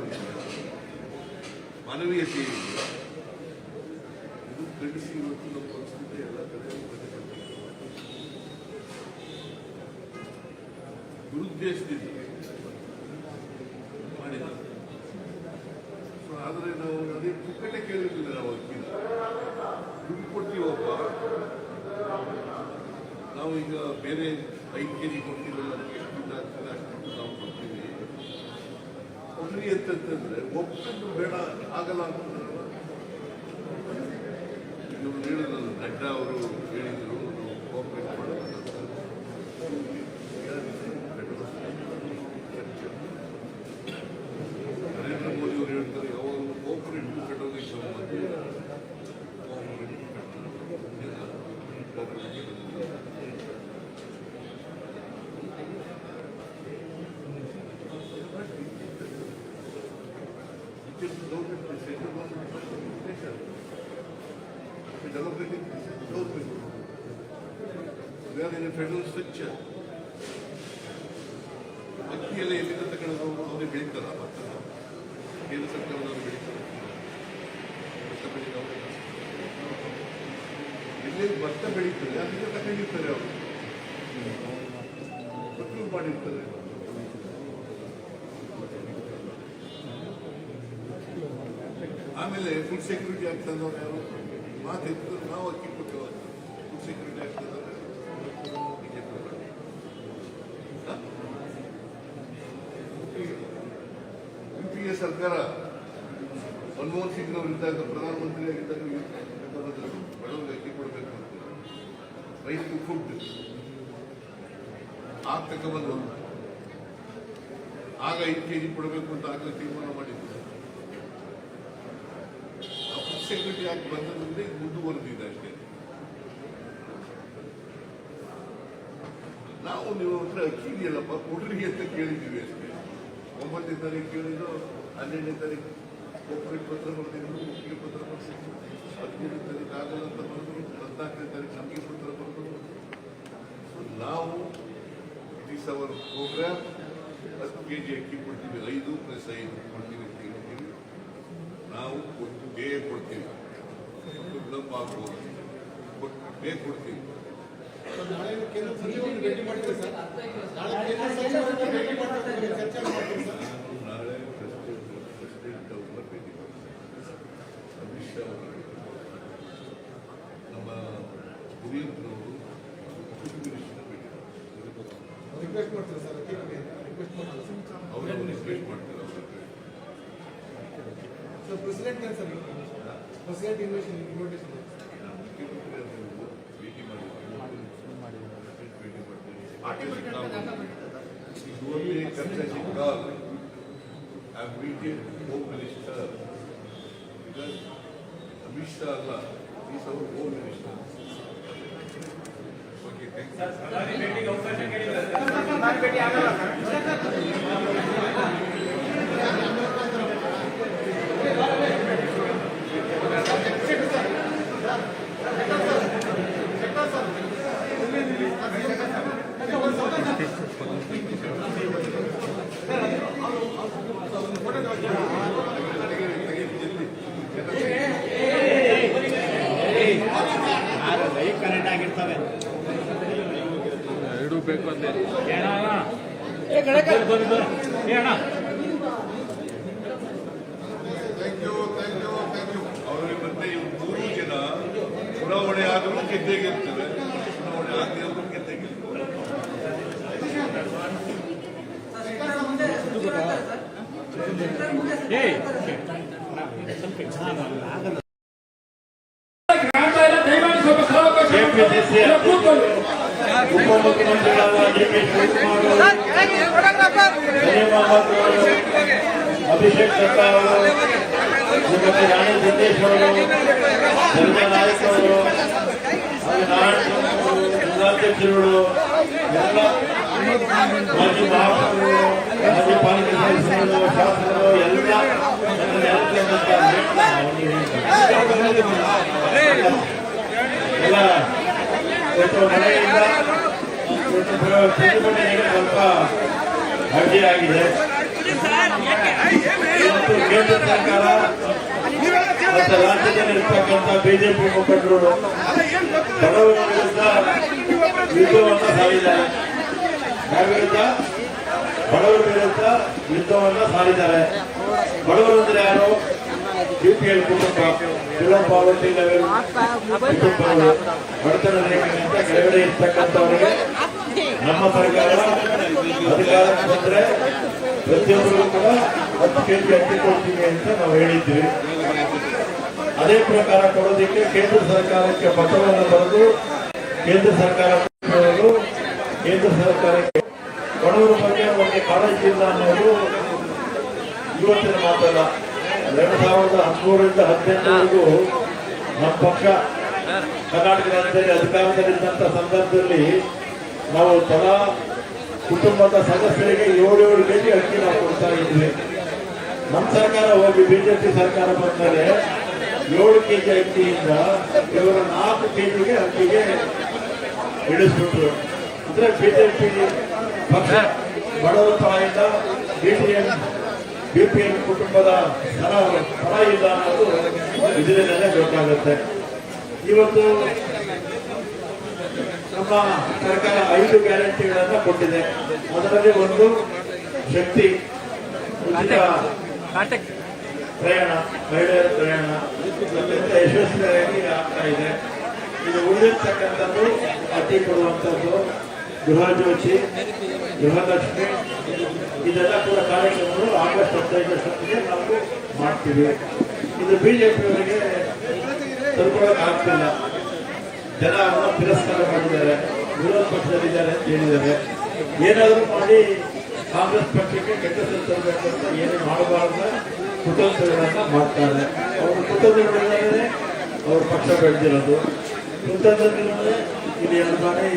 ಮಾನವೀಯತೆ ಇದೆಯಾ? ಇದು ಖಂಡಿಸಿ ಇವತ್ತು ನಮ್ಮ ಪರಿಸ್ಥಿತಿ ಎಲ್ಲ ಕಡೆ ದುರುದ್ದೇಶದಿಂದ ಮಾಡಿದ್ದಾರೆ. ಸೊ ಆದರೆ ನಾವು ಅದೇ ಪುಕ್ಕಟ್ಟೆ ಕೇಳಿರ್ಲಿಲ್ಲ. ನಾವು ಅಕ್ಕಿನ ದುಡ್ಡು ಕೊಡ್ತೀವಪ್ಪ, ನಾವು ಈಗ ಬೇರೆ 5 kg ಕೊಡ್ತೀವಲ್ಲ, ನಮಗೆ ಎಷ್ಟು ದುಡ್ಡು ಆಗ್ತದೆ ಅಷ್ಟು ನಾವು ಕೊಡ್ತೀವಿ. ಒಬ್ಬರಿ ಅಂತಂತಂದ್ರೆ ಒಬ್ಬರು ಬೇಡ ಆಗಲ್ಲ ಅಂತ ಇವರು ಹೇಳಿದ್ರು. ನಡ್ಡಾ ಅವರು ಹೇಳಿದ್ರು ಕೋಆಪರೇಟ್ ಮಾಡೋದು. ನರೇಂದ್ರ ಮೋದಿ ಅವರು ಹೇಳ್ತಾರೆ ಯಾವಾಗಲೂ ಕೋಆಪರೇಟಿವ್ ಕಟ್ಟೋದಕ್ಕೆ ಸಂಬಂಧ democratic government. We are in a federal structure. ಅಕ್ಕಿಯೆಲ್ಲ ಎಲ್ಲಿಂದ ತಗೊಂಡು ಅವರೇ ಬೆಳೀತಾರ ಕೇಂದ್ರ ಸರ್ಕಾರದವರು ಬೆಳೀತಾರೆ ಎಲ್ಲೆಲ್ಲಿ ಭತ್ತ ಬೆಳೀತಾರೆ ಅಲ್ಲಿಂದ ತಗೊಂಡಿರ್ತಾರೆ ಅವರು ಪ್ರಕ್ರಿಯೆ ಮಾಡಿರ್ತಾರೆ. ಆಮೇಲೆ ಫುಡ್ ಸೆಕ್ಯೂರಿಟಿ ಆಗ್ತದವ್ರು ಯಾರು ಮಾತಿತ್ತು ನಾವು ಅಕ್ಕಿ ಕೊಟ್ಟೆವು ಫುಡ್ ಸೆಕ್ಯೂರಿಟಿ ಆಗ್ತದವ್ರು ಯುಪಿಎ ಸರ್ಕಾರ ಮನಮೋಹನ್ ಸಿಂಗ್ ಅವರಿದ್ದಾಗ ಪ್ರಧಾನಮಂತ್ರಿ ಆಗಿದ್ದಾಗ ಬಡವರಿಗೆ ಅಕ್ಕಿ ಕೊಡಬೇಕು ಅಂತ ರೈಟ್ ಟು ಫುಡ್ ಆಗ ತಗೊಂಡು ಆಗ 5 kg ಕೊಡಬೇಕು ಅಂತ ಆಗಲೇ ತೀರ್ಮಾನ ಮಾಡಿದ್ರು. ಫುಡ್ ಸೆಕ್ಯೂರಿಟಿ ಆಗಿ ಬಂದದ್ರಿಂದ ಇದು ಮುಂದುವರೆದಿದೆ ಅಷ್ಟೇ. ನಾವು ನೀವು ಹತ್ರ ಅಕ್ಕಿ ಇದೆಯಲ್ಲಪ್ಪ ಕೊಡ್ರಿ ಅಂತ ಕೇಳಿದ್ದೀವಿ ಅಷ್ಟೇ. 9ನೇ ತಾರೀಕು ಕೇಳಿದ್ದು 12ನೇ ತಾರೀಕು ಒಪ್ಪಿಗೆ ಪತ್ರ ಬರ್ತಿದ್ರು, ಒಪ್ಪಿಗೆ ಪತ್ರ ಬರ್ತಿದ್ರು. 15ನೇ ತಾರೀಕು ಆಗಲ್ಲ ಅಂತ ಬರೆದ್ರು, 14ನೇ ತಾರೀಕು ನಮಗೆ ಪತ್ರ ಬರೆದ್ರು. ನಾವು it is our programme. 10 kg ಅಕ್ಕಿ ಕೊಡ್ತೀವಿ, 5 + 5 ಕೊಡ್ತೀವಿ ಅಂತ ಹೇಳ್ತೀವಿ. ನಾವು ಕೊಟ್ಟೇ ಕೊಡ್ತೀವಿ, ವಿಳಂಬ ಆಗ್ಬೋದು, ಕೊಟ್ಟೇ ಕೊಡ್ತೀವಿ. ನಾಳೆ ಕೇಂದ್ರ ಸಚಿವರನ್ನು ಭೇಟಿ ಮಾಡಿದ್ರೆ ಸರ್, ನಾಳೆ ಕೇಂದ್ರ ಸಚಿವರನ್ನು ಭೇಟಿ ಮಾಡಿದ್ರೆ ಚರ್ಚೆ ಮಾಡ್ತೀವಿ ಸರ್. ನಾಳೆ ಪ್ರೆಸಿಡೆಂಟ್ ಅವ್ರನ್ನ ಭೇಟಿ ಮಾಡ್ತಾರೆ, ಅಮಿತ್ ಶಾ ಅವರ ನಮ್ಮ ಹಿರಿಯರವರು ಮಿನಿಸ್ಟರ್ ಭೇಟಿ ರಿಕ್ವೆಸ್ಟ್ ಮಾಡ್ತಾರೆ ಸರ್, ರಿಕ್ವೆಸ್ಟ್ ಮಾಡ್ತಾರೆ ಅವರು ರಿಕ್ವೆಸ್ಟ್ ಮಾಡ್ತಾರೆ sir. President sir, president invitation ಭೇಟಿ ಮಾಡ್ತಾರೆ. I've meeting Home Minister because Amit Shah Allah is our Home Minister. Okay, thank you. Correct ಆಗಿರ್ತವೆ ಎರಡು ಬೇಕು ಅಂದೆ ಅವರಿಗೆ ಮತ್ತೆ 3 ಜನ ಚುನಾವಣೆ ಆದರೂ ಗೆದ್ದೇಗಿರ್ತದೆ, ಚುನಾವಣೆ ಆಗದೆ ಆದರೂ ಗೆದ್ದೇಗಿರ್ತದೆ. ಉಪಮುಖ್ಯಮಂತ್ರಿಗಳಾದ ಡಿ.ಕೆ. ಶಿವಕುಮಾರ್ ಅವರು, ಅಭಿಷೇಕ್ ಶೆಟ್ಟರ್ ಅವರು, ಶ್ರೀಮತಿ ರಾಣಿ ಸಿದ್ದೇಶ್ ಅವರು, ಸಂಜಯ್ ನಾಯಕ್ ಅವರು, ನಾರಾಯಣ ಜಿಲ್ಲಾಧ್ಯಕ್ಷರುಗಳು, ಎಲ್ಲ ಮಾಜಿ ಮಹಾಪೌರರು, ಮಾಜಿ ಪಾಲಿಕೆ ಸದಸ್ಯರು, ಶಾಸಕರು ಎಲ್ಲ ಮಳೆಯಿಂದ ಪ್ರತಿಭಟನೆಗೆ ಸ್ವಲ್ಪ ಅಡ್ಡಿಯಾಗಿದೆ. ಮತ್ತು ಕೇಂದ್ರ ಸರ್ಕಾರ ಮತ್ತು ರಾಜ್ಯದಲ್ಲಿರ್ತಕ್ಕಂಥ ಬಿಜೆಪಿ ಮುಖಂಡರು ಬಡವರ ವಿರುದ್ಧ ಯುದ್ಧವನ್ನು ಸಾರಿದ್ದಾರೆ. ಯಾರ ವಿರುದ್ಧ? ಬಡವರ ವಿರುದ್ಧ ಯುದ್ಧವನ್ನು ಸಾರಿದ್ದಾರೆ. ಬಡವರು ಅಂದ್ರೆ ಯಾರು? ಬಿಪಿಎಲ್ ಕುಟುಂಬ, ಬಿಲೋ ಪಾವರ್ಟಿ ಲೆವೆಲ್ ಕುಟುಂಬಗಳು, ಬಡತನ ರೇಖೆಗಿಂತ ಕೆಳಗಡೆ ಇರ್ತಕ್ಕಂಥವರಿಗೆ ನಮ್ಮ ಸರ್ಕಾರ ಅಧಿಕಾರಕ್ಕೆ ಬಂದ್ರೆ ಪ್ರತಿಯೊಬ್ಬರಿಗೂ ಕೂಡ 10 kg ಅಕ್ಕಿ ಕೊಡ್ತೀವಿ ಅಂತ ನಾವು ಹೇಳಿದ್ವಿ. ಅದೇ ಪ್ರಕಾರ ಕೊಡೋದಕ್ಕೆ ಕೇಂದ್ರ ಸರ್ಕಾರಕ್ಕೆ ಪತ್ರವನ್ನು ಬರೆದು ಕೇಂದ್ರ ಸರ್ಕಾರ ಕೇಂದ್ರ ಸರ್ಕಾರಕ್ಕೆ ಬಡವರ ಬಗ್ಗೆ ಒಂದು ಕಾಳಜಿ ಇಲ್ಲ ಅನ್ನೋದು ಇವತ್ತಿನ ಮಾತಲ್ಲ. 2013ರಿಂದ 2018ವರೆಗೂ ನಮ್ಮ ಪಕ್ಷ ಕರ್ನಾಟಕ ರಾಜ್ಯದಲ್ಲಿ ಅಧಿಕಾರದಲ್ಲಿದ್ದಂಥ ಸಂದರ್ಭದಲ್ಲಿ ನಾವು ತಲಾ ಕುಟುಂಬದ ಸದಸ್ಯರಿಗೆ 7 kg ಅಕ್ಕಿ ನಾವು ಕೊಡ್ತಾ ಇದ್ವಿ. ನಮ್ಮ ಸರ್ಕಾರ ಹೋಗಿ ಬಿಜೆಪಿ ಸರ್ಕಾರ ಬಂದ್ಮೇಲೆ 7 ಕೆಜಿ ಅಕ್ಕಿಯಿಂದ ಇವರು 4 ಕೆಜಿಗೆ ಅಕ್ಕಿಗೆ ಇಳಿಸ್ಬಿಟ್ರು. ಅಂದ್ರೆ ಬಿಜೆಪಿ ಪಕ್ಷ ಬಡವರ ಪರದಿಂದ ಬಿಪಿಎಲ್ ಕುಟುಂಬದ ಪರ ಇಲ್ಲ ಅನ್ನೋದು ಇದರಿಂದಲೇ ಗೊತ್ತಾಗುತ್ತೆ. ಇವತ್ತು ನಮ್ಮ ಸರ್ಕಾರ 5 ಗ್ಯಾರಂಟಿಗಳನ್ನ ಕೊಟ್ಟಿದೆ. ಅದರಲ್ಲಿ ಒಂದು ಶಕ್ತಿ ಉಚಿತ ಪ್ರಯಾಣ, ಮಹಿಳೆಯರ ಪ್ರಯಾಣ ಅತ್ಯಂತ ಯಶಸ್ವಿಯಾಗಿ ಆಗ್ತಾ ಇದೆ. ಇದು ಉಳಿದಿರ್ತಕ್ಕಂಥದ್ದು ಅತಿ ಕೊಡುವಂಥದ್ದು ಗೃಹ ಜ್ಯೋತಿ, ಗೃಹಲಕ್ಷ್ಮಿ, ಇದೆಲ್ಲ ಕೂಡ ಕಾರ್ಯಕ್ರಮಗಳು ಆಗಸ್ಟ್ 15 ನಾವು ಮಾಡ್ತೀವಿ. ಇದು ಬಿಜೆಪಿಯವರಿಗೆ ತಲುಪೋಕೆ ಆಗ್ತಿಲ್ಲ. ಜನ ಅವನ್ನ ತಿರಸ್ಕಾರ ಮಾಡಿದ್ದಾರೆ, ವಿರೋಧ ಪಕ್ಷದಲ್ಲಿದ್ದಾರೆ ಅಂತ ಹೇಳಿದ್ದಾರೆ. ಏನಾದರೂ ಮಾಡಿ ಕಾಂಗ್ರೆಸ್ ಪಕ್ಷಕ್ಕೆ ಕೆಟ್ಟ ಹೆಸರು ತರಬೇಕು ಅಂತ ಏನು ಮಾಡಬಾರ್ದ ಕುತಂತ್ರಗಳನ್ನ ಮಾಡ್ತಾರೆ. ಅವರು ಕುತಂತ್ರಗಳಿಂದಲೇ ಅವ್ರ ಪಕ್ಷ ಬೆಳೆದಿರೋದು. ಕುತಂತ್ರದಿಂದಲೇ ಇಲ್ಲಿ 2 ಬಾರಿ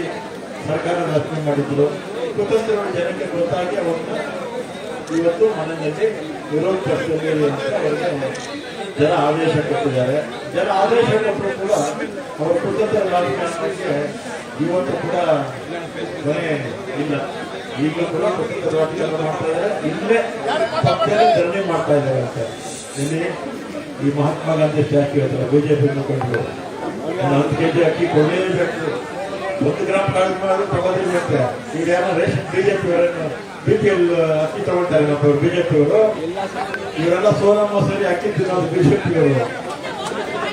ಸರ್ಕಾರ ರಚನೆ ಮಾಡಿದ್ರು. ಕುತಂತ್ರಗಳು ಜನಕ್ಕೆ ಗೊತ್ತಾಗಿ ಅವ್ರನ್ನ ಇವತ್ತು ಮನೆಯಲ್ಲಿ ವಿರೋಧ ಪಕ್ಷದಲ್ಲಿ ಅಂತ ಅವರಿಗೆ ಜನ ಆದೇಶ ಕೊಟ್ಟಿದ್ದಾರೆ. ಜನ ಆದೇಶ ಕೊಟ್ಟರು ಕೂಡ ಅವರ ಕುತಂತ್ರ ರಾಜಕಾರಣಕ್ಕೆ ಇವತ್ತು ಕೂಡ ಕೊನೆ ಇಲ್ಲ. ಈಗಲೂ ಕೂಡ ಕುತಂತ್ರ ರಾಜಕಾರಣ ಮಾಡ್ತಾ ಇದ್ದಾರೆ. ಇಲ್ಲೇ ಪಕ್ಷದಲ್ಲಿ ಧರಣಿ ಮಾಡ್ತಾ ಇದ್ದಾರೆ ಅಂತ. ಇಲ್ಲಿ ಈ ಮಹಾತ್ಮ ಗಾಂಧಿ ಸ್ಟ್ಯಾಚ್ಯೂ ಹತ್ರ ಬಿಜೆಪಿ ಮುಖಂಡರು 10 ಕೆಜಿ ಅಕ್ಕಿ ಕೊಡಲೇಬೇಕು, 1 ಗ್ರಾಮ್ ಕಾಳು ಮಾಡಿ ತಗೋದಿರ್ಬೇಕು. ಈಗ ಯಾರೋ ರೇಷನ್ ಬಿಜೆಪಿ ಬಿಪಿಎಲ್ ಅಕ್ಕಿ ತಗೊಳ್ತಾರೆ ನಮ್ಮವರು ಬಿಜೆಪಿಯವರು. ಇವರೆಲ್ಲ ಸೋನಾ ಮಸೂರಿ ಅಕ್ಕಿ ತಿನ್ನೋದು ಬಿಜೆಪಿಯವರು.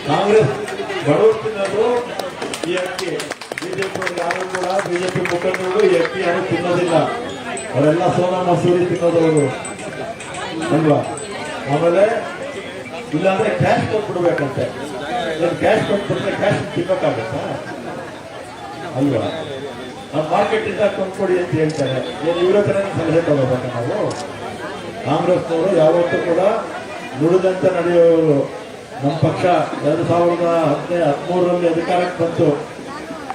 ಕಾಂಗ್ರೆಸ್ ಬಡವರು ತಿನ್ನೋದು ಈ ಅಕ್ಕಿ. ಬಿಜೆಪಿ ಯಾರು ಕೂಡ ಬಿಜೆಪಿ ಮುಖಂಡರು ಈ ಅಕ್ಕಿ ಯಾರು ತಿನ್ನೋದಿಲ್ಲ. ಅವರೆಲ್ಲ ಸೋನಾ ಮಸೂರಿ ತಿನ್ನೋದವರು ಅಲ್ವಾ. ಆಮೇಲೆ ಇಲ್ಲಾಂದ್ರೆ ಕ್ಯಾಶ್ ಕೊಟ್ಬಿಡ್ಬೇಕಂತೆ. ಕ್ಯಾಶ್ ಕೊಟ್ಬಿಟ್ರೆ ಕ್ಯಾಶ್ ತಿನ್ನೋಕ್ಕಾಗತ್ತಾ ಅಲ್ವಾ. ನಾವು ಮಾರ್ಕೆಟ್ ಇಂದ ಕೊಂಡ್ಕೊಡಿ ಅಂತ ಹೇಳ್ತಾರೆ. ಇವರ ಹತ್ರ ಸಲಹೆ ತಗೋಬೇಕು ನಾವು. ಕಾಂಗ್ರೆಸ್ನವರು ಯಾವತ್ತೂ ಕೂಡ ನುಡಿದಂತೆ ನಡೆಯುವವರು. ನಮ್ಮ ಪಕ್ಷ 2013ರಲ್ಲಿ ಅಧಿಕಾರಕ್ಕೆ ಬಂತು.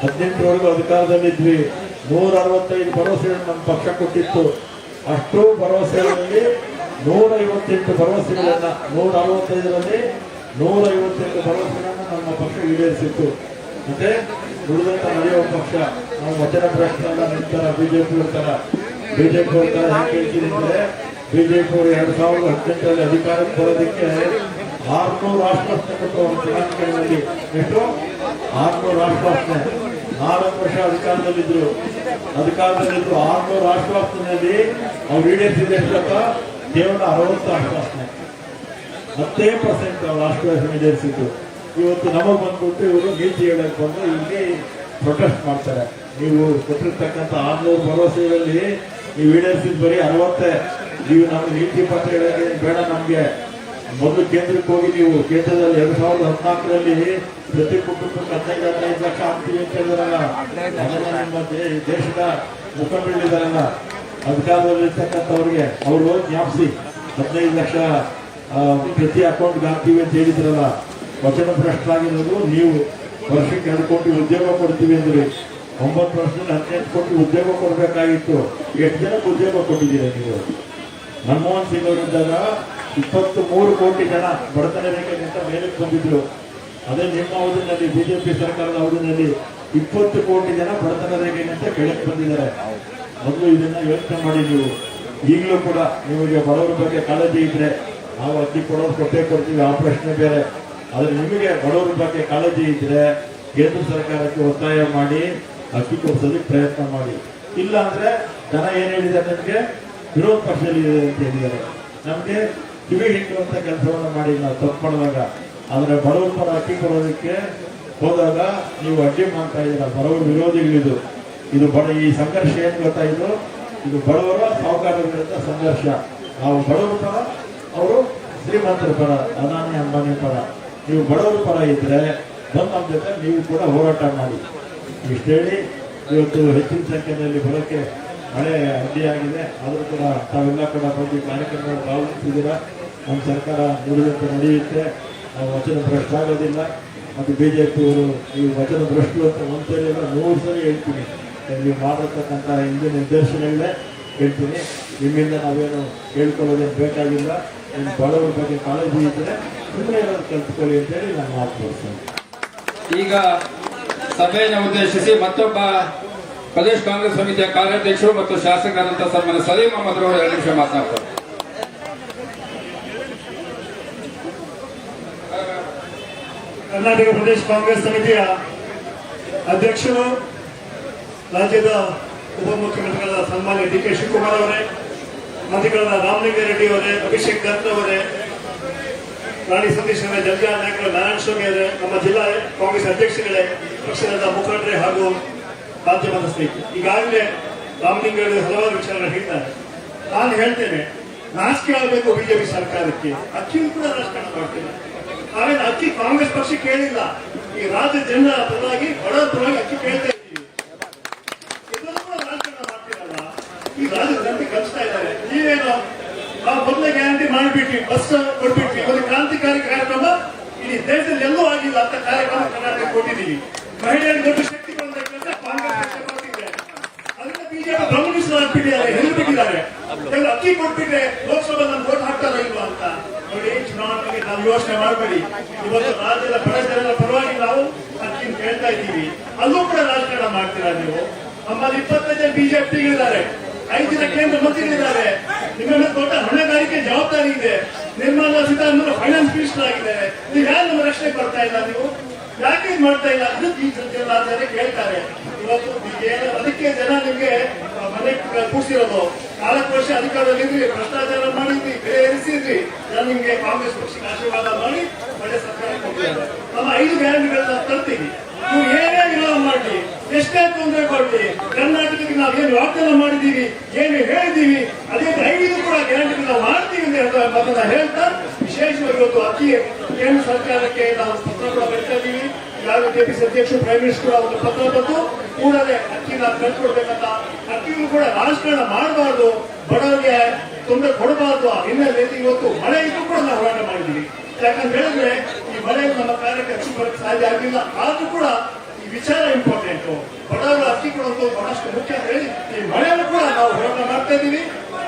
18ರವರೆಗೂ ಅಧಿಕಾರದಲ್ಲಿದ್ವಿ. 165 ಭರವಸೆಗಳು ನಮ್ಮ ಪಕ್ಷ ಕೊಟ್ಟಿತ್ತು. ಅಷ್ಟು ಭರವಸೆಗಳಲ್ಲಿ 158 ಭರವಸೆಗಳನ್ನ 165ರಲ್ಲಿ 158 ಭರವಸೆಗಳನ್ನ ನಮ್ಮ ಪಕ್ಷ ಈಡೇರಿಸಿತ್ತು. ಮತ್ತೆ ನುಡಿದಂತ ನಡೆಯುವ ಪಕ್ಷ. ನಾವು ವಚನ ಭ್ರಷ್ಟೆಲ್ಲ ನಿಂತರ ಬಿಜೆಪಿ ಇರ್ತಾರ. ಬಿಜೆಪಿ ಅವ್ರ ಯಾಕೆ ಹೇಳ್ತೀನಿ ಅಂದ್ರೆ, ಬಿಜೆಪಿ ಅವರು 2018ರಲ್ಲಿ ಅಧಿಕಾರಕ್ಕೆ ಬರೋದಕ್ಕೆ 600 ಆಶ್ವಾಸನೆ ಕೊಟ್ಟು ಚುನಾವಣೆಗಳಲ್ಲಿ ಎಷ್ಟು 600 ಆಶ್ವಾಸನೆ. 4 ವರ್ಷ ಅಧಿಕಾರದಲ್ಲಿದ್ರು 600 ಆಶ್ವಾಸನೆಯಲ್ಲಿ ಅವ್ರು ಈಡೇರಿಸಿದ ಎಷ್ಟಕ್ಕ ಕೇವಲ 60 ಆಶ್ವಾಸನೆ. 10% ಅವ್ರ ಆಶ್ವಾಸನೆ ಈಡೇರಿಸಿದ್ದು. ಇವತ್ತು ನಮಗೆ ಬಂದ್ಬಿಟ್ಟು ಇವರು ನೀತಿ ಹೇಳಕ್ ಬಂದು ಇಲ್ಲಿ ಪ್ರೊಟೆಸ್ಟ್ ಮಾಡ್ತಾರೆ. ನೀವು ಕೊಟ್ಟಿರ್ತಕ್ಕಂಥ 600 ಭರವಸೆಗಳಲ್ಲಿ ನೀವು ಈಡೇರಿಸಿದ ಬರೀ 60. ನೀವು ನಮ್ಗೆ ನೀತಿ ಪತ್ರ ಹೇಳೋಕೆ ಬೇಡ. ನಮ್ಗೆ ಮೊದಲು ಕೇಂದ್ರಕ್ಕೆ ಹೋಗಿ ನೀವು ಕೇಂದ್ರದಲ್ಲಿ 2014ರಲ್ಲಿ ಪ್ರತಿ ಕುಟುಂಬಕ್ಕೆ 15 ಲಕ್ಷ ಆಗ್ತೀವಿ ಅಂತ ಹೇಳಿದಾರಲ್ಲ. ಅದನ್ನ ನಿಮ್ಮ ದೇಶದ ಮುಖಂಡರಿದ್ದಾರಲ್ಲ ಅಧಿಕಾರದಲ್ಲಿರ್ತಕ್ಕಂಥವ್ರಿಗೆ ಅವರು ಜ್ಞಾಪಿಸಿ 15 ಲಕ್ಷ ಪ್ರತಿ ಅಕೌಂಟ್ಗೆ ಹಾಕ್ತೀವಿ ಅಂತ ಹೇಳಿದ್ರಲ್ಲ. ವಚನ ಭ್ರಷ್ಟರಾಗಿರೋದು ನೀವು. ವರ್ಷಕ್ಕೆ 2 ಕೋಟಿ ಉದ್ಯೋಗ ಕೊಡ್ತೀವಿ ಅಂದ್ರೆ 9 ವರ್ಷದಲ್ಲಿ 18 ಕೋಟಿ ಉದ್ಯೋಗ ಕೊಡಬೇಕಾಗಿತ್ತು. ಎಷ್ಟು ಜನಕ್ಕೆ ಉದ್ಯೋಗ ಕೊಟ್ಟಿದ್ದೀರಾ ನೀವು? ಮನಮೋಹನ್ ಸಿಂಗ್ ಅವರಿದ್ದಾಗ 23 ಕೋಟಿ ಜನ ಬಡತನ ರೇಖೆಗಿಂತ ಮೇಲಕ್ಕೆ ಬಂದಿದ್ರು. ಅದೇ ನಿಮ್ಮ ಅವಧಿನಲ್ಲಿ ಬಿಜೆಪಿ ಸರ್ಕಾರದ ಅವಧಿನಲ್ಲಿ 20 ಕೋಟಿ ಜನ ಬಡತನ ರೇಖೆಗಿಂತ ಕೆಳಕ್ಕೆ ಬಂದಿದ್ದಾರೆ. ಮೊದಲು ಇದನ್ನ ಯೋಚನೆ ಮಾಡಿ ನೀವು. ಈಗಲೂ ಕೂಡ ನಿಮಗೆ ಬಡವರ ಬಗ್ಗೆ ಕಾಳಜಿ ಇದ್ರೆ ನಾವು ಅಕ್ಕಿ ಕೊಡೋದು ಕೊಟ್ಟೇ ಕೊಡ್ತೀವಿ, ಆ ಪ್ರಶ್ನೆ ಬೇರೆ. ಆದ್ರೆ ನಿಮಗೆ ಬಡವರ ಬಗ್ಗೆ ಕಾಳಜಿ ಇದ್ರೆ ಕೇಂದ್ರ ಸರ್ಕಾರಕ್ಕೆ ಒತ್ತಾಯ ಮಾಡಿ ಅಕ್ಕಿ ಕೊಡಿಸೋದಕ್ಕೆ ಪ್ರಯತ್ನ ಮಾಡಿ. ಇಲ್ಲ ಅಂದ್ರೆ ಜನ ಏನ್ ಹೇಳಿದ್ದಾರೆ, ನಮ್ಗೆ ವಿರೋಧ ಪಕ್ಷದಲ್ಲಿ ಇದೆ ಅಂತ ಹೇಳಿದ್ದಾರೆ. ನಮ್ಗೆ ಕಿವಿ ಹಿಂಡುವಂತ ಕೆಲಸವನ್ನು ಮಾಡಿ ನಾವು ತಪ್ಪು ಮಾಡಿದಾಗ. ಆದ್ರೆ ಬಡವರ ಪರ ಅಕ್ಕಿ ಕೊಡೋದಕ್ಕೆ ಹೋದಾಗ ನೀವು ಅಡ್ಡಿ ಮಾಡ್ತಾ ಇದ್ದೀರಾ. ಬಡವರ ವಿರೋಧಿಗಳಿದು. ಇದು ಈ ಸಂಘರ್ಷ ಏನ್ ಗೊತ್ತಾಯಿತು, ಇದು ಬಡವರ ಸಾಹುಕಾರರ ವಿರುದ್ಧ ಸಂಘರ್ಷ. ನಾವು ಬಡವರ ಪರ, ಅವರು ಶ್ರೀಮಂತರ ಪರ, ಅದಾನಿ ಅಂಬಾನಿ ಪರ. ನೀವು ಬಡವರ ಪರ ಇದ್ರೆ ಬಂದು ನಮ್ಮ ಜೊತೆ ನೀವು ಕೂಡ ಹೋರಾಟ ಮಾಡಿ. ಇಷ್ಟು ಹೇಳಿ ಇವತ್ತು ಹೆಚ್ಚಿನ ಸಂಖ್ಯೆಯಲ್ಲಿ ಬರೋಕ್ಕೆ ಮಳೆ ಅಡ್ಡಿಯಾಗಿದೆ. ಆದರೂ ಕೂಡ ತಾವೆಲ್ಲ ಕೂಡ ಬಂದು ಕಾರ್ಯಕ್ರಮದಲ್ಲಿ ಭಾಗವಹಿಸಿದ್ದೀರಾ. ನಮ್ಮ ಸರ್ಕಾರ ನುಡಿದಂತೆ ನಡೆಯುತ್ತೆ. ನಾವು ವಚನ ಭ್ರಷ್ಟ ಆಗೋದಿಲ್ಲ. ಮತ್ತು ಬಿಜೆಪಿಯವರು ಈ ವಚನ ಭ್ರಷ್ಟು ಅಂತ ಒಂದ್ಸರಿ 100 ಸರಿ ಹೇಳ್ತೀನಿ. ನೀವು ಮಾಡಿರ್ತಕ್ಕಂಥ ಹಿಂದಿನ ನಿರ್ದೇಶನಗಳೇ ಹೇಳ್ತೀನಿ. ನಿಮ್ಮಿಂದ ನಾವೇನು ಕೇಳ್ಕೊಳ್ಳೋದೇನು ಬೇಕಾಗಿಲ್ಲ. ನಿಮ್ಮ ಬಡವರ ಬಗ್ಗೆ ಕಾಳಜಿ ಇದ್ರೆ ಸುಮ್ಮನೆ ಇರೋದು ಕಲ್ತ್ಕೊಳ್ಳಿ ಅಂತೇಳಿ ನಾನು ಮಾತು ಕೊಡ್ತೇನೆ. ಈಗ ಸಭೆಯನ್ನು ಉದ್ದೇಶಿಸಿ ಮತ್ತೊಬ್ಬ ಪ್ರದೇಶ ಕಾಂಗ್ರೆಸ್ ಸಮಿತಿಯ ಕಾರ್ಯಾಧ್ಯಕ್ಷರು ಮತ್ತು ಶಾಸಕರಾದಂತಹ ಸನ್ಮಾನ್ಯ ಸಲೀಂ ಅಹಮದ್ ಅವರು 2 ನಿಮಿಷ ಮಾತನಾಡ್ತಾರೆ. ಕರ್ನಾಟಕ ಪ್ರದೇಶ ಕಾಂಗ್ರೆಸ್ ಸಮಿತಿಯ ಅಧ್ಯಕ್ಷರು, ರಾಜ್ಯದ ಉಪಮುಖ್ಯಮಂತ್ರಿಗಳಾದ ಸನ್ಮಾನ್ಯ ಡಿ ಕೆ ಶಿವಕುಮಾರ್ ಅವರೇ, ಮಂತ್ರಿಗಳಾದ ರಾಮಲಿಂಗಾರೆಡ್ಡಿ ಅವರೇ, ಅಭಿಷೇಕ್ ದತ್ ಅವರೇ, ರಾಣಿ ಸತೀಶ್ ಅವರೇ, ಜಗ್ಗಾ ನಾಯಕರು, ನಾರಾಯಣ ಸ್ವಾಮಿ ಅವರೇ, ನಮ್ಮ ಜಿಲ್ಲಾ ಕಾಂಗ್ರೆಸ್ ಅಧ್ಯಕ್ಷಗಳೇ, ಪಕ್ಷದ ಮುಖಂಡರೇ ಹಾಗೂ ಮಾಧ್ಯಮದ ಸ್ನೇಹಿತರು, ಈಗಾಗಲೇ ರಾಮಲಿಂಗಾರೆಡ್ಡಿ ಹಲವಾರು ವಿಚಾರಗಳು ಹೇಳ್ತಾರೆ. ನಾನು ಹೇಳ್ತೇನೆ, ನಾಚಿಕೆ ಆಗಬೇಕು ಬಿಜೆಪಿ ಸರ್ಕಾರಕ್ಕೆ. ಅಕ್ಕಿಯೂ ಕೂಡ ರಾಜಕಾರಣ ಮಾಡ್ತೇನೆ. ನಾವೇನು ಅಕ್ಕಿ ಕಾಂಗ್ರೆಸ್ ಪಕ್ಷ ಕೇಳಿಲ್ಲ, ಈ ರಾಜ್ಯ ಜನರ ಪರವಾಗಿ ಬಡವರ ಪರವಾಗಿ ಅಕ್ಕಿ ಕೇಳ್ತಾ ಇದ್ದೀವಿ. ಇದನ್ನು ಕೂಡ ರಾಜಕಾರಣ ಮಾಡ್ತೀರಲ್ಲ, ಈ ರಾಜ್ಯದ ಜನತೆ ಕಲಿಸ್ತಾ ಇದ್ದಾರೆ. ನೀವೇನು ನಾವು ಮೊದಲೇ ಗ್ಯಾರಂಟಿ ಮಾಡಿಬಿಟ್ವಿ, ಬಸ್ ಕೊಟ್ಬಿಟ್ವಿ, ಒಂದು ಕ್ರಾಂತಿಕಾರಿ ಕಾರ್ಯಕ್ರಮ ಇಡೀ ದೇಶದಲ್ಲಿ ಎಲ್ಲೂ ಆಗಿಲ್ಲ ಅಂತ ಕಾರ್ಯಕ್ರಮ ಕರ್ನಾಟಕ ಕೊಟ್ಟಿದ್ದೀವಿ. ಮಹಿಳೆಯರಿಗೆ ದೊಡ್ಡ ಶಕ್ತಿ ಬಂದ ಕೆಲಸ ಕಾಂಗ್ರೆಸ್ ಪಕ್ಷ ಮಾಡ್ತಿದೆ. ಅದನ್ನ ಬಿಜೆಪಿ ಗಮನಿಸಲಾಗ್ಬಿಟ್ಟಿದ್ದಾರೆ, ಹೇಳ್ಬಿಟ್ಟಿದ್ದಾರೆ. ಅಕ್ಕಿ ಕೊಟ್ಬಿಟ್ರೆ ಲೋಕಸಭೆ ನಮ್ಗೆ ವೋಟ್ ಹಾಕ್ತಾರ ಇಲ್ವಾ ಅಂತ ನೋಡಿ. ಚುನಾವಣೆಗೆ ನಾವು ಯೋಚನೆ ಮಾಡಬೇಡಿ. ಇವತ್ತು ರಾಜ್ಯದ ಬಡ ಜನರ ಪರವಾಗಿ ನಾವು ಅಕ್ಕಿ ಕೇಳ್ತಾ ಇದ್ದೀವಿ. ಅಲ್ಲೂ ಕೂಡ ರಾಜಕಾರಣ ಮಾಡ್ತೀರಾ ನೀವು. ನಮ್ಮಲ್ಲಿ 25 ಜನ ಬಿಜೆಪಿಗಳಿದ್ದಾರೆ, 5 ಜನ ಕೇಂದ್ರ ಮಂತ್ರಿಗಳಿದ್ದಾರೆ. ನಿಮ್ಮ ಮೇಲೆ ದೊಡ್ಡ ಹೊಣೆಗಾರಿಕೆ ಜವಾಬ್ದಾರಿ ಇದೆ. ನಿರ್ಮಲಾ ಸೀತಾರಾಮನ್ ಫೈನಾನ್ಸ್ ಮಿನಿಸ್ಟರ್ ಆಗಿದ್ದಾರೆ. ನೀವು ಯಾರು ನಮ್ಮ ರಕ್ಷಣೆ ಬರ್ತಾ ಇಲ್ಲ? ನೀವು ಯಾಕೆ ಇದು ಮಾಡ್ತಾ ಇಲ್ಲ? ಅದಕ್ಕೆ ಈ ಜನ ಕೇಳ್ತಾರೆ. ಇವತ್ತು ಅದಕ್ಕೆ ಜನ ನಿಮ್ಗೆ ಮನೆ ಕೂಡಿಸಿರೋದು. 4 ವರ್ಷ ಅಧಿಕಾರದಲ್ಲಿದ್ರಿ, ಭ್ರಷ್ಟಾಚಾರ ಮಾಡಿದ್ರಿ, ಬೆಲೆ ಏರಿಸಿದ್ರಿ. ಜನ ನಿಮ್ಗೆ ಕಾಂಗ್ರೆಸ್ ಪಕ್ಷಕ್ಕೆ ಆಶೀರ್ವಾದ ಮಾಡಿ ಒಳ್ಳೆ ಸರ್ಕಾರ ಕೊಟ್ಟಿದ್ದಾರೆ. ನಮ್ಮ 5 ಗ್ಯಾರಂಟಿಗಳನ್ನ ತರ್ತೀವಿ. ನೀವು ಏನೇ ವಿರೋಧ ಮಾಡಿ, ಎಷ್ಟೇ ತೊಂದರೆ ಕೊಡ್ಲಿ, ಕರ್ನಾಟಕಕ್ಕೆ ನಾವು ಏನು ವಾಗ್ದಾನ ಮಾಡಿದ್ದೀವಿ, ಏನು ಹೇಳಿದ್ದೀವಿ, ಅದೇ 5 ಕೂಡ ಗ್ಯಾರಂಟಿ ನಾವು ಮಾಡ್ತೀವಿ ಅಂತ ಹೇಳ್ತಾ, ವಿಶೇಷವಾಗಿ ಇವತ್ತು ಅಕ್ಕಿ ಕೇಂದ್ರ ಸರ್ಕಾರಕ್ಕೆ ನಾವು ಪತ್ರ ಕೂಡ ಬರೀತಾ ಇದ್ದೀವಿ. ಈಗಾಗಲೇ ಕೆಪಿಸಿ ಅಧ್ಯಕ್ಷರು, ಪ್ರೈಮ್ ಮಿನಿಸ್ಟರ್ ಕೂಡ ಒಂದು ಪತ್ರ ಬಂದು ಕೂಡಲೇ ಅಕ್ಕಿನ ಕಳ್ಸಿಕೊಡ್ಬೇಕಂತ. ಅಕ್ಕಿಗೂ ಕೂಡ ರಾಜಕಾರಣ ಮಾಡಬಾರ್ದು, ಬಡವರಿಗೆ ತೊಂದರೆ ಕೊಡಬಾರ್ದು ಹಿನ್ನೆಲೆಯಲ್ಲಿ ಇವತ್ತು ಮಳೆ ಇದ್ದು ಕೂಡ ನಾವು ಹೋರಾಟ ಮಾಡಿದ್ದೀವಿ. ಯಾಕಂತ ಹೇಳಿದ್ರೆ ಈ ಮಳೆ ನಮ್ಮ ಕಾರ್ಯಕ್ಕೆ ಅಕ್ಕಿ ಬರಕ್ಕೆ ಸಾಧ್ಯ ಆಗಿಲ್ಲ. ಆದ್ರೂ ಕೂಡ ಈ ವಿಚಾರ ಇಂಪಾರ್ಟೆಂಟ್. ಬಡವರು ಅಕ್ಕಿ ಕೊಡೋದು ಬಹಳಷ್ಟು ಮುಖ್ಯ ಅಂತ ಹೇಳಿ ಈ ಮಳೆಯನ್ನು ಕೂಡ ನಾವು ಹೋರಾಟ ಮಾಡ್ತಾ ಇದ್ದೀವಿ.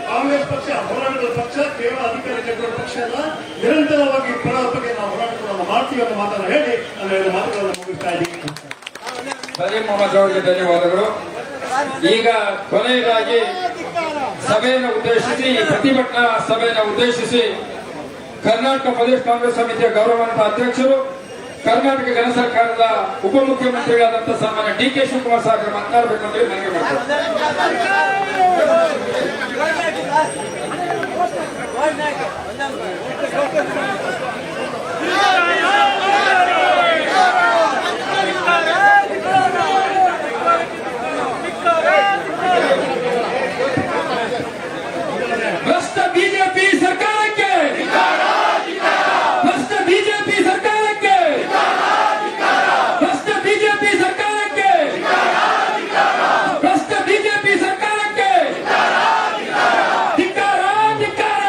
ಕಾಂಗ್ರೆಸ್ ಪಕ್ಷ ಹೋರಾಟದ ಪಕ್ಷ, ಕೇವಲ ಅಧಿಕಾರ ಕಟ್ಟುವ ಪಕ್ಷ ಅಲ್ಲ. ನಿರಂತರವಾಗಿ ಬಡವರ ಬಗ್ಗೆ ನಾವು ಹೋರಾಟಗಳನ್ನು ಮಾಡ್ತೀವಿ ಅನ್ನೋ ಮಾತನ್ನು ಹೇಳಿ ನಾನು 2 ಮಾತುಗಳನ್ನು ಮುಗಿಸ್ತಾ ಇದ್ದೀನಿ. ಸಲೀಂ ಅಹಮದ್ ಅವರಿಗೆ ಧನ್ಯವಾದಗಳು. ಈಗ ಕೊನೆಯದಾಗಿ ಸಭೆಯನ್ನು ಉದ್ದೇಶಿಸಿ, ಪ್ರತಿಭಟನಾ ಸಭೆಯನ್ನು ಉದ್ದೇಶಿಸಿ ಕರ್ನಾಟಕ ಪ್ರದೇಶ ಕಾಂಗ್ರೆಸ್ ಸಮಿತಿಯ ಗೌರವಾನ್ವಿತ ಅಧ್ಯಕ್ಷರು, ಕರ್ನಾಟಕ ಜನ ಸರ್ಕಾರದ ಉಪಮುಖ್ಯಮಂತ್ರಿಗಳಾದಂತಹ ಸನ್ಮಾನ್ಯ ಡಿ ಕೆ ಶಿವಕುಮಾರ್ ಸಾಹೇಬರು ಮಾತನಾಡಬೇಕು ಅಂತ ಮನವಿ ಮಾಡ್ತಾರೆ. ಭ್ರಷ್ಟ ಬಿಜೆಪಿ ಸರ್ಕಾರಕ್ಕೆ, ಭ್ರಷ್ಟ ಬಿಜೆಪಿ ಸರ್ಕಾರಕ್ಕೆ, ಭ್ರಷ್ಟ ಬಿಜೆಪಿ ಸರ್ಕಾರಕ್ಕೆ, ಭ್ರಷ್ಟ ಬಿಜೆಪಿ ಸರ್ಕಾರಕ್ಕೆ ಧಿಕ್ಕಾರ, ಧಿಕ್ಕಾರ.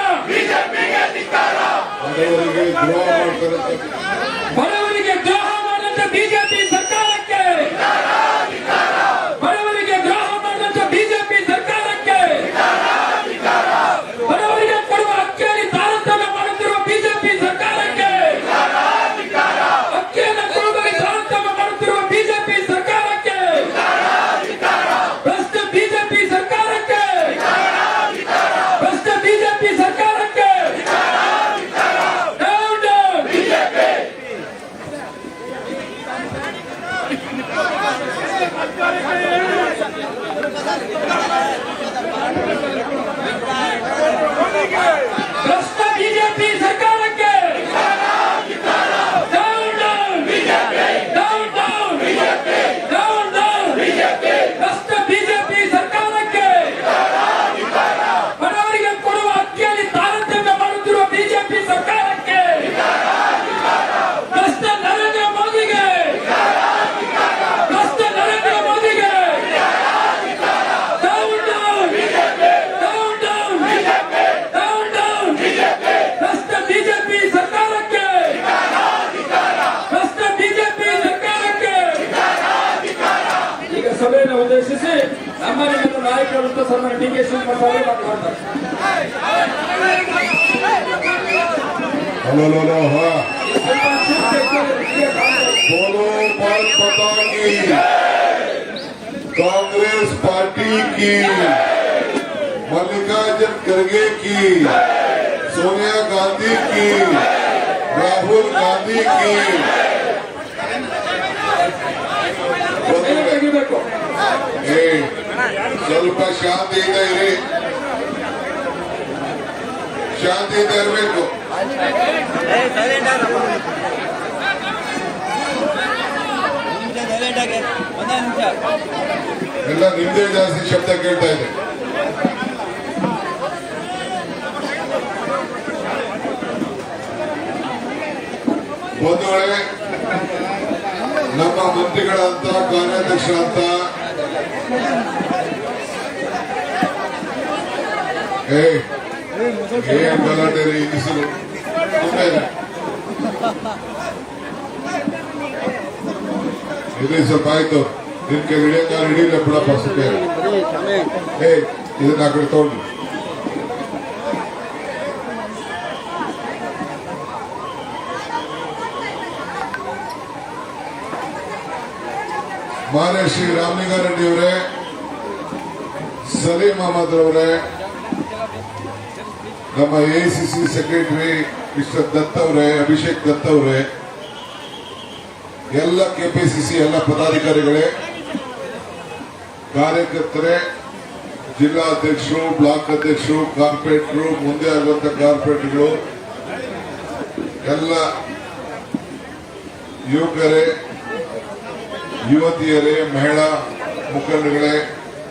ನಾಯಕರು ಅಂತ ಸನ್ಮಾನ್ಯ ಡಿ.ಕೆ. ಶಿವಕುಮಾರ್ ಅವರು ಮಾತನಾಡ್ತಾರೆ. बोलो भारत माता की, कांग्रेस पार्टी की, मल्लिकार्जुन खड़गे की, सोनिया गांधी की, राहुल गांधी की. ಸ್ವಲ್ಪ ಶಾಂತಿಯಿಂದ ಇರಿ, ಶಾಂತಿಯಿಂದ ಇರಬೇಕು. ಎಲ್ಲ ನಿಮ್ದೇ ಜಾಸ್ತಿ ಶಬ್ದ ಕೇಳ್ತಾ ಇದೆ. ಬಂಧುಗಳೇ, ನಮ್ಮ ಮಂತ್ರಿಗಳಂತ ಕಾರ್ಯಾಧ್ಯಕ್ಷರಂತ ಏನ್ ಗಲಾಟೆ ರೀ ಬಿಸಿಲು. ಇದು ಸ್ವಲ್ಪ ಆಯ್ತು, ನಿನ್ ಕೈ ಹಿಡಿಯಕ ಹಿಡಿಯಿಲ್ಲ ಬಿಡಪ್ಪ ಸುಮ್ಮನೆ. ಇದನ್ನ ಆ ಕಡೆ ತಗೊಂಡು ಮಾನ್ಯ ಶ್ರೀ ರಾಮಲಿಂಗಾರೆಡ್ಡಿ ಅವರೇ, ಸಲೀಂ ಅಹಮದ್ ಅವರೇ, ನಮ್ಮ ಎಐಸಿಸಿ ಸೆಕ್ರೆಟರಿ ಮಿಸ್ಟರ್ ದತ್ ಅವರೇ, ಅಭಿಷೇಕ್ ದತ್ ಅವರೇ, ಎಲ್ಲ ಕೆಪಿಸಿಸಿ ಎಲ್ಲ ಪದಾಧಿಕಾರಿಗಳೇ, ಕಾರ್ಯಕರ್ತರೇ, ಜಿಲ್ಲಾಧ್ಯಕ್ಷರು, ಬ್ಲಾಕ್ ಅಧ್ಯಕ್ಷರು, ಕಾರ್ಪೊರೇಟರು, ಮುಂದೆ ಆಗುವಂತ ಕಾರ್ಪೊರೇಟರ್ಗಳು, ಎಲ್ಲ ಯುವಕರೇ, ಯುವತಿಯರೇ, ಮಹಿಳಾ ಮುಖಂಡಗಳೇ,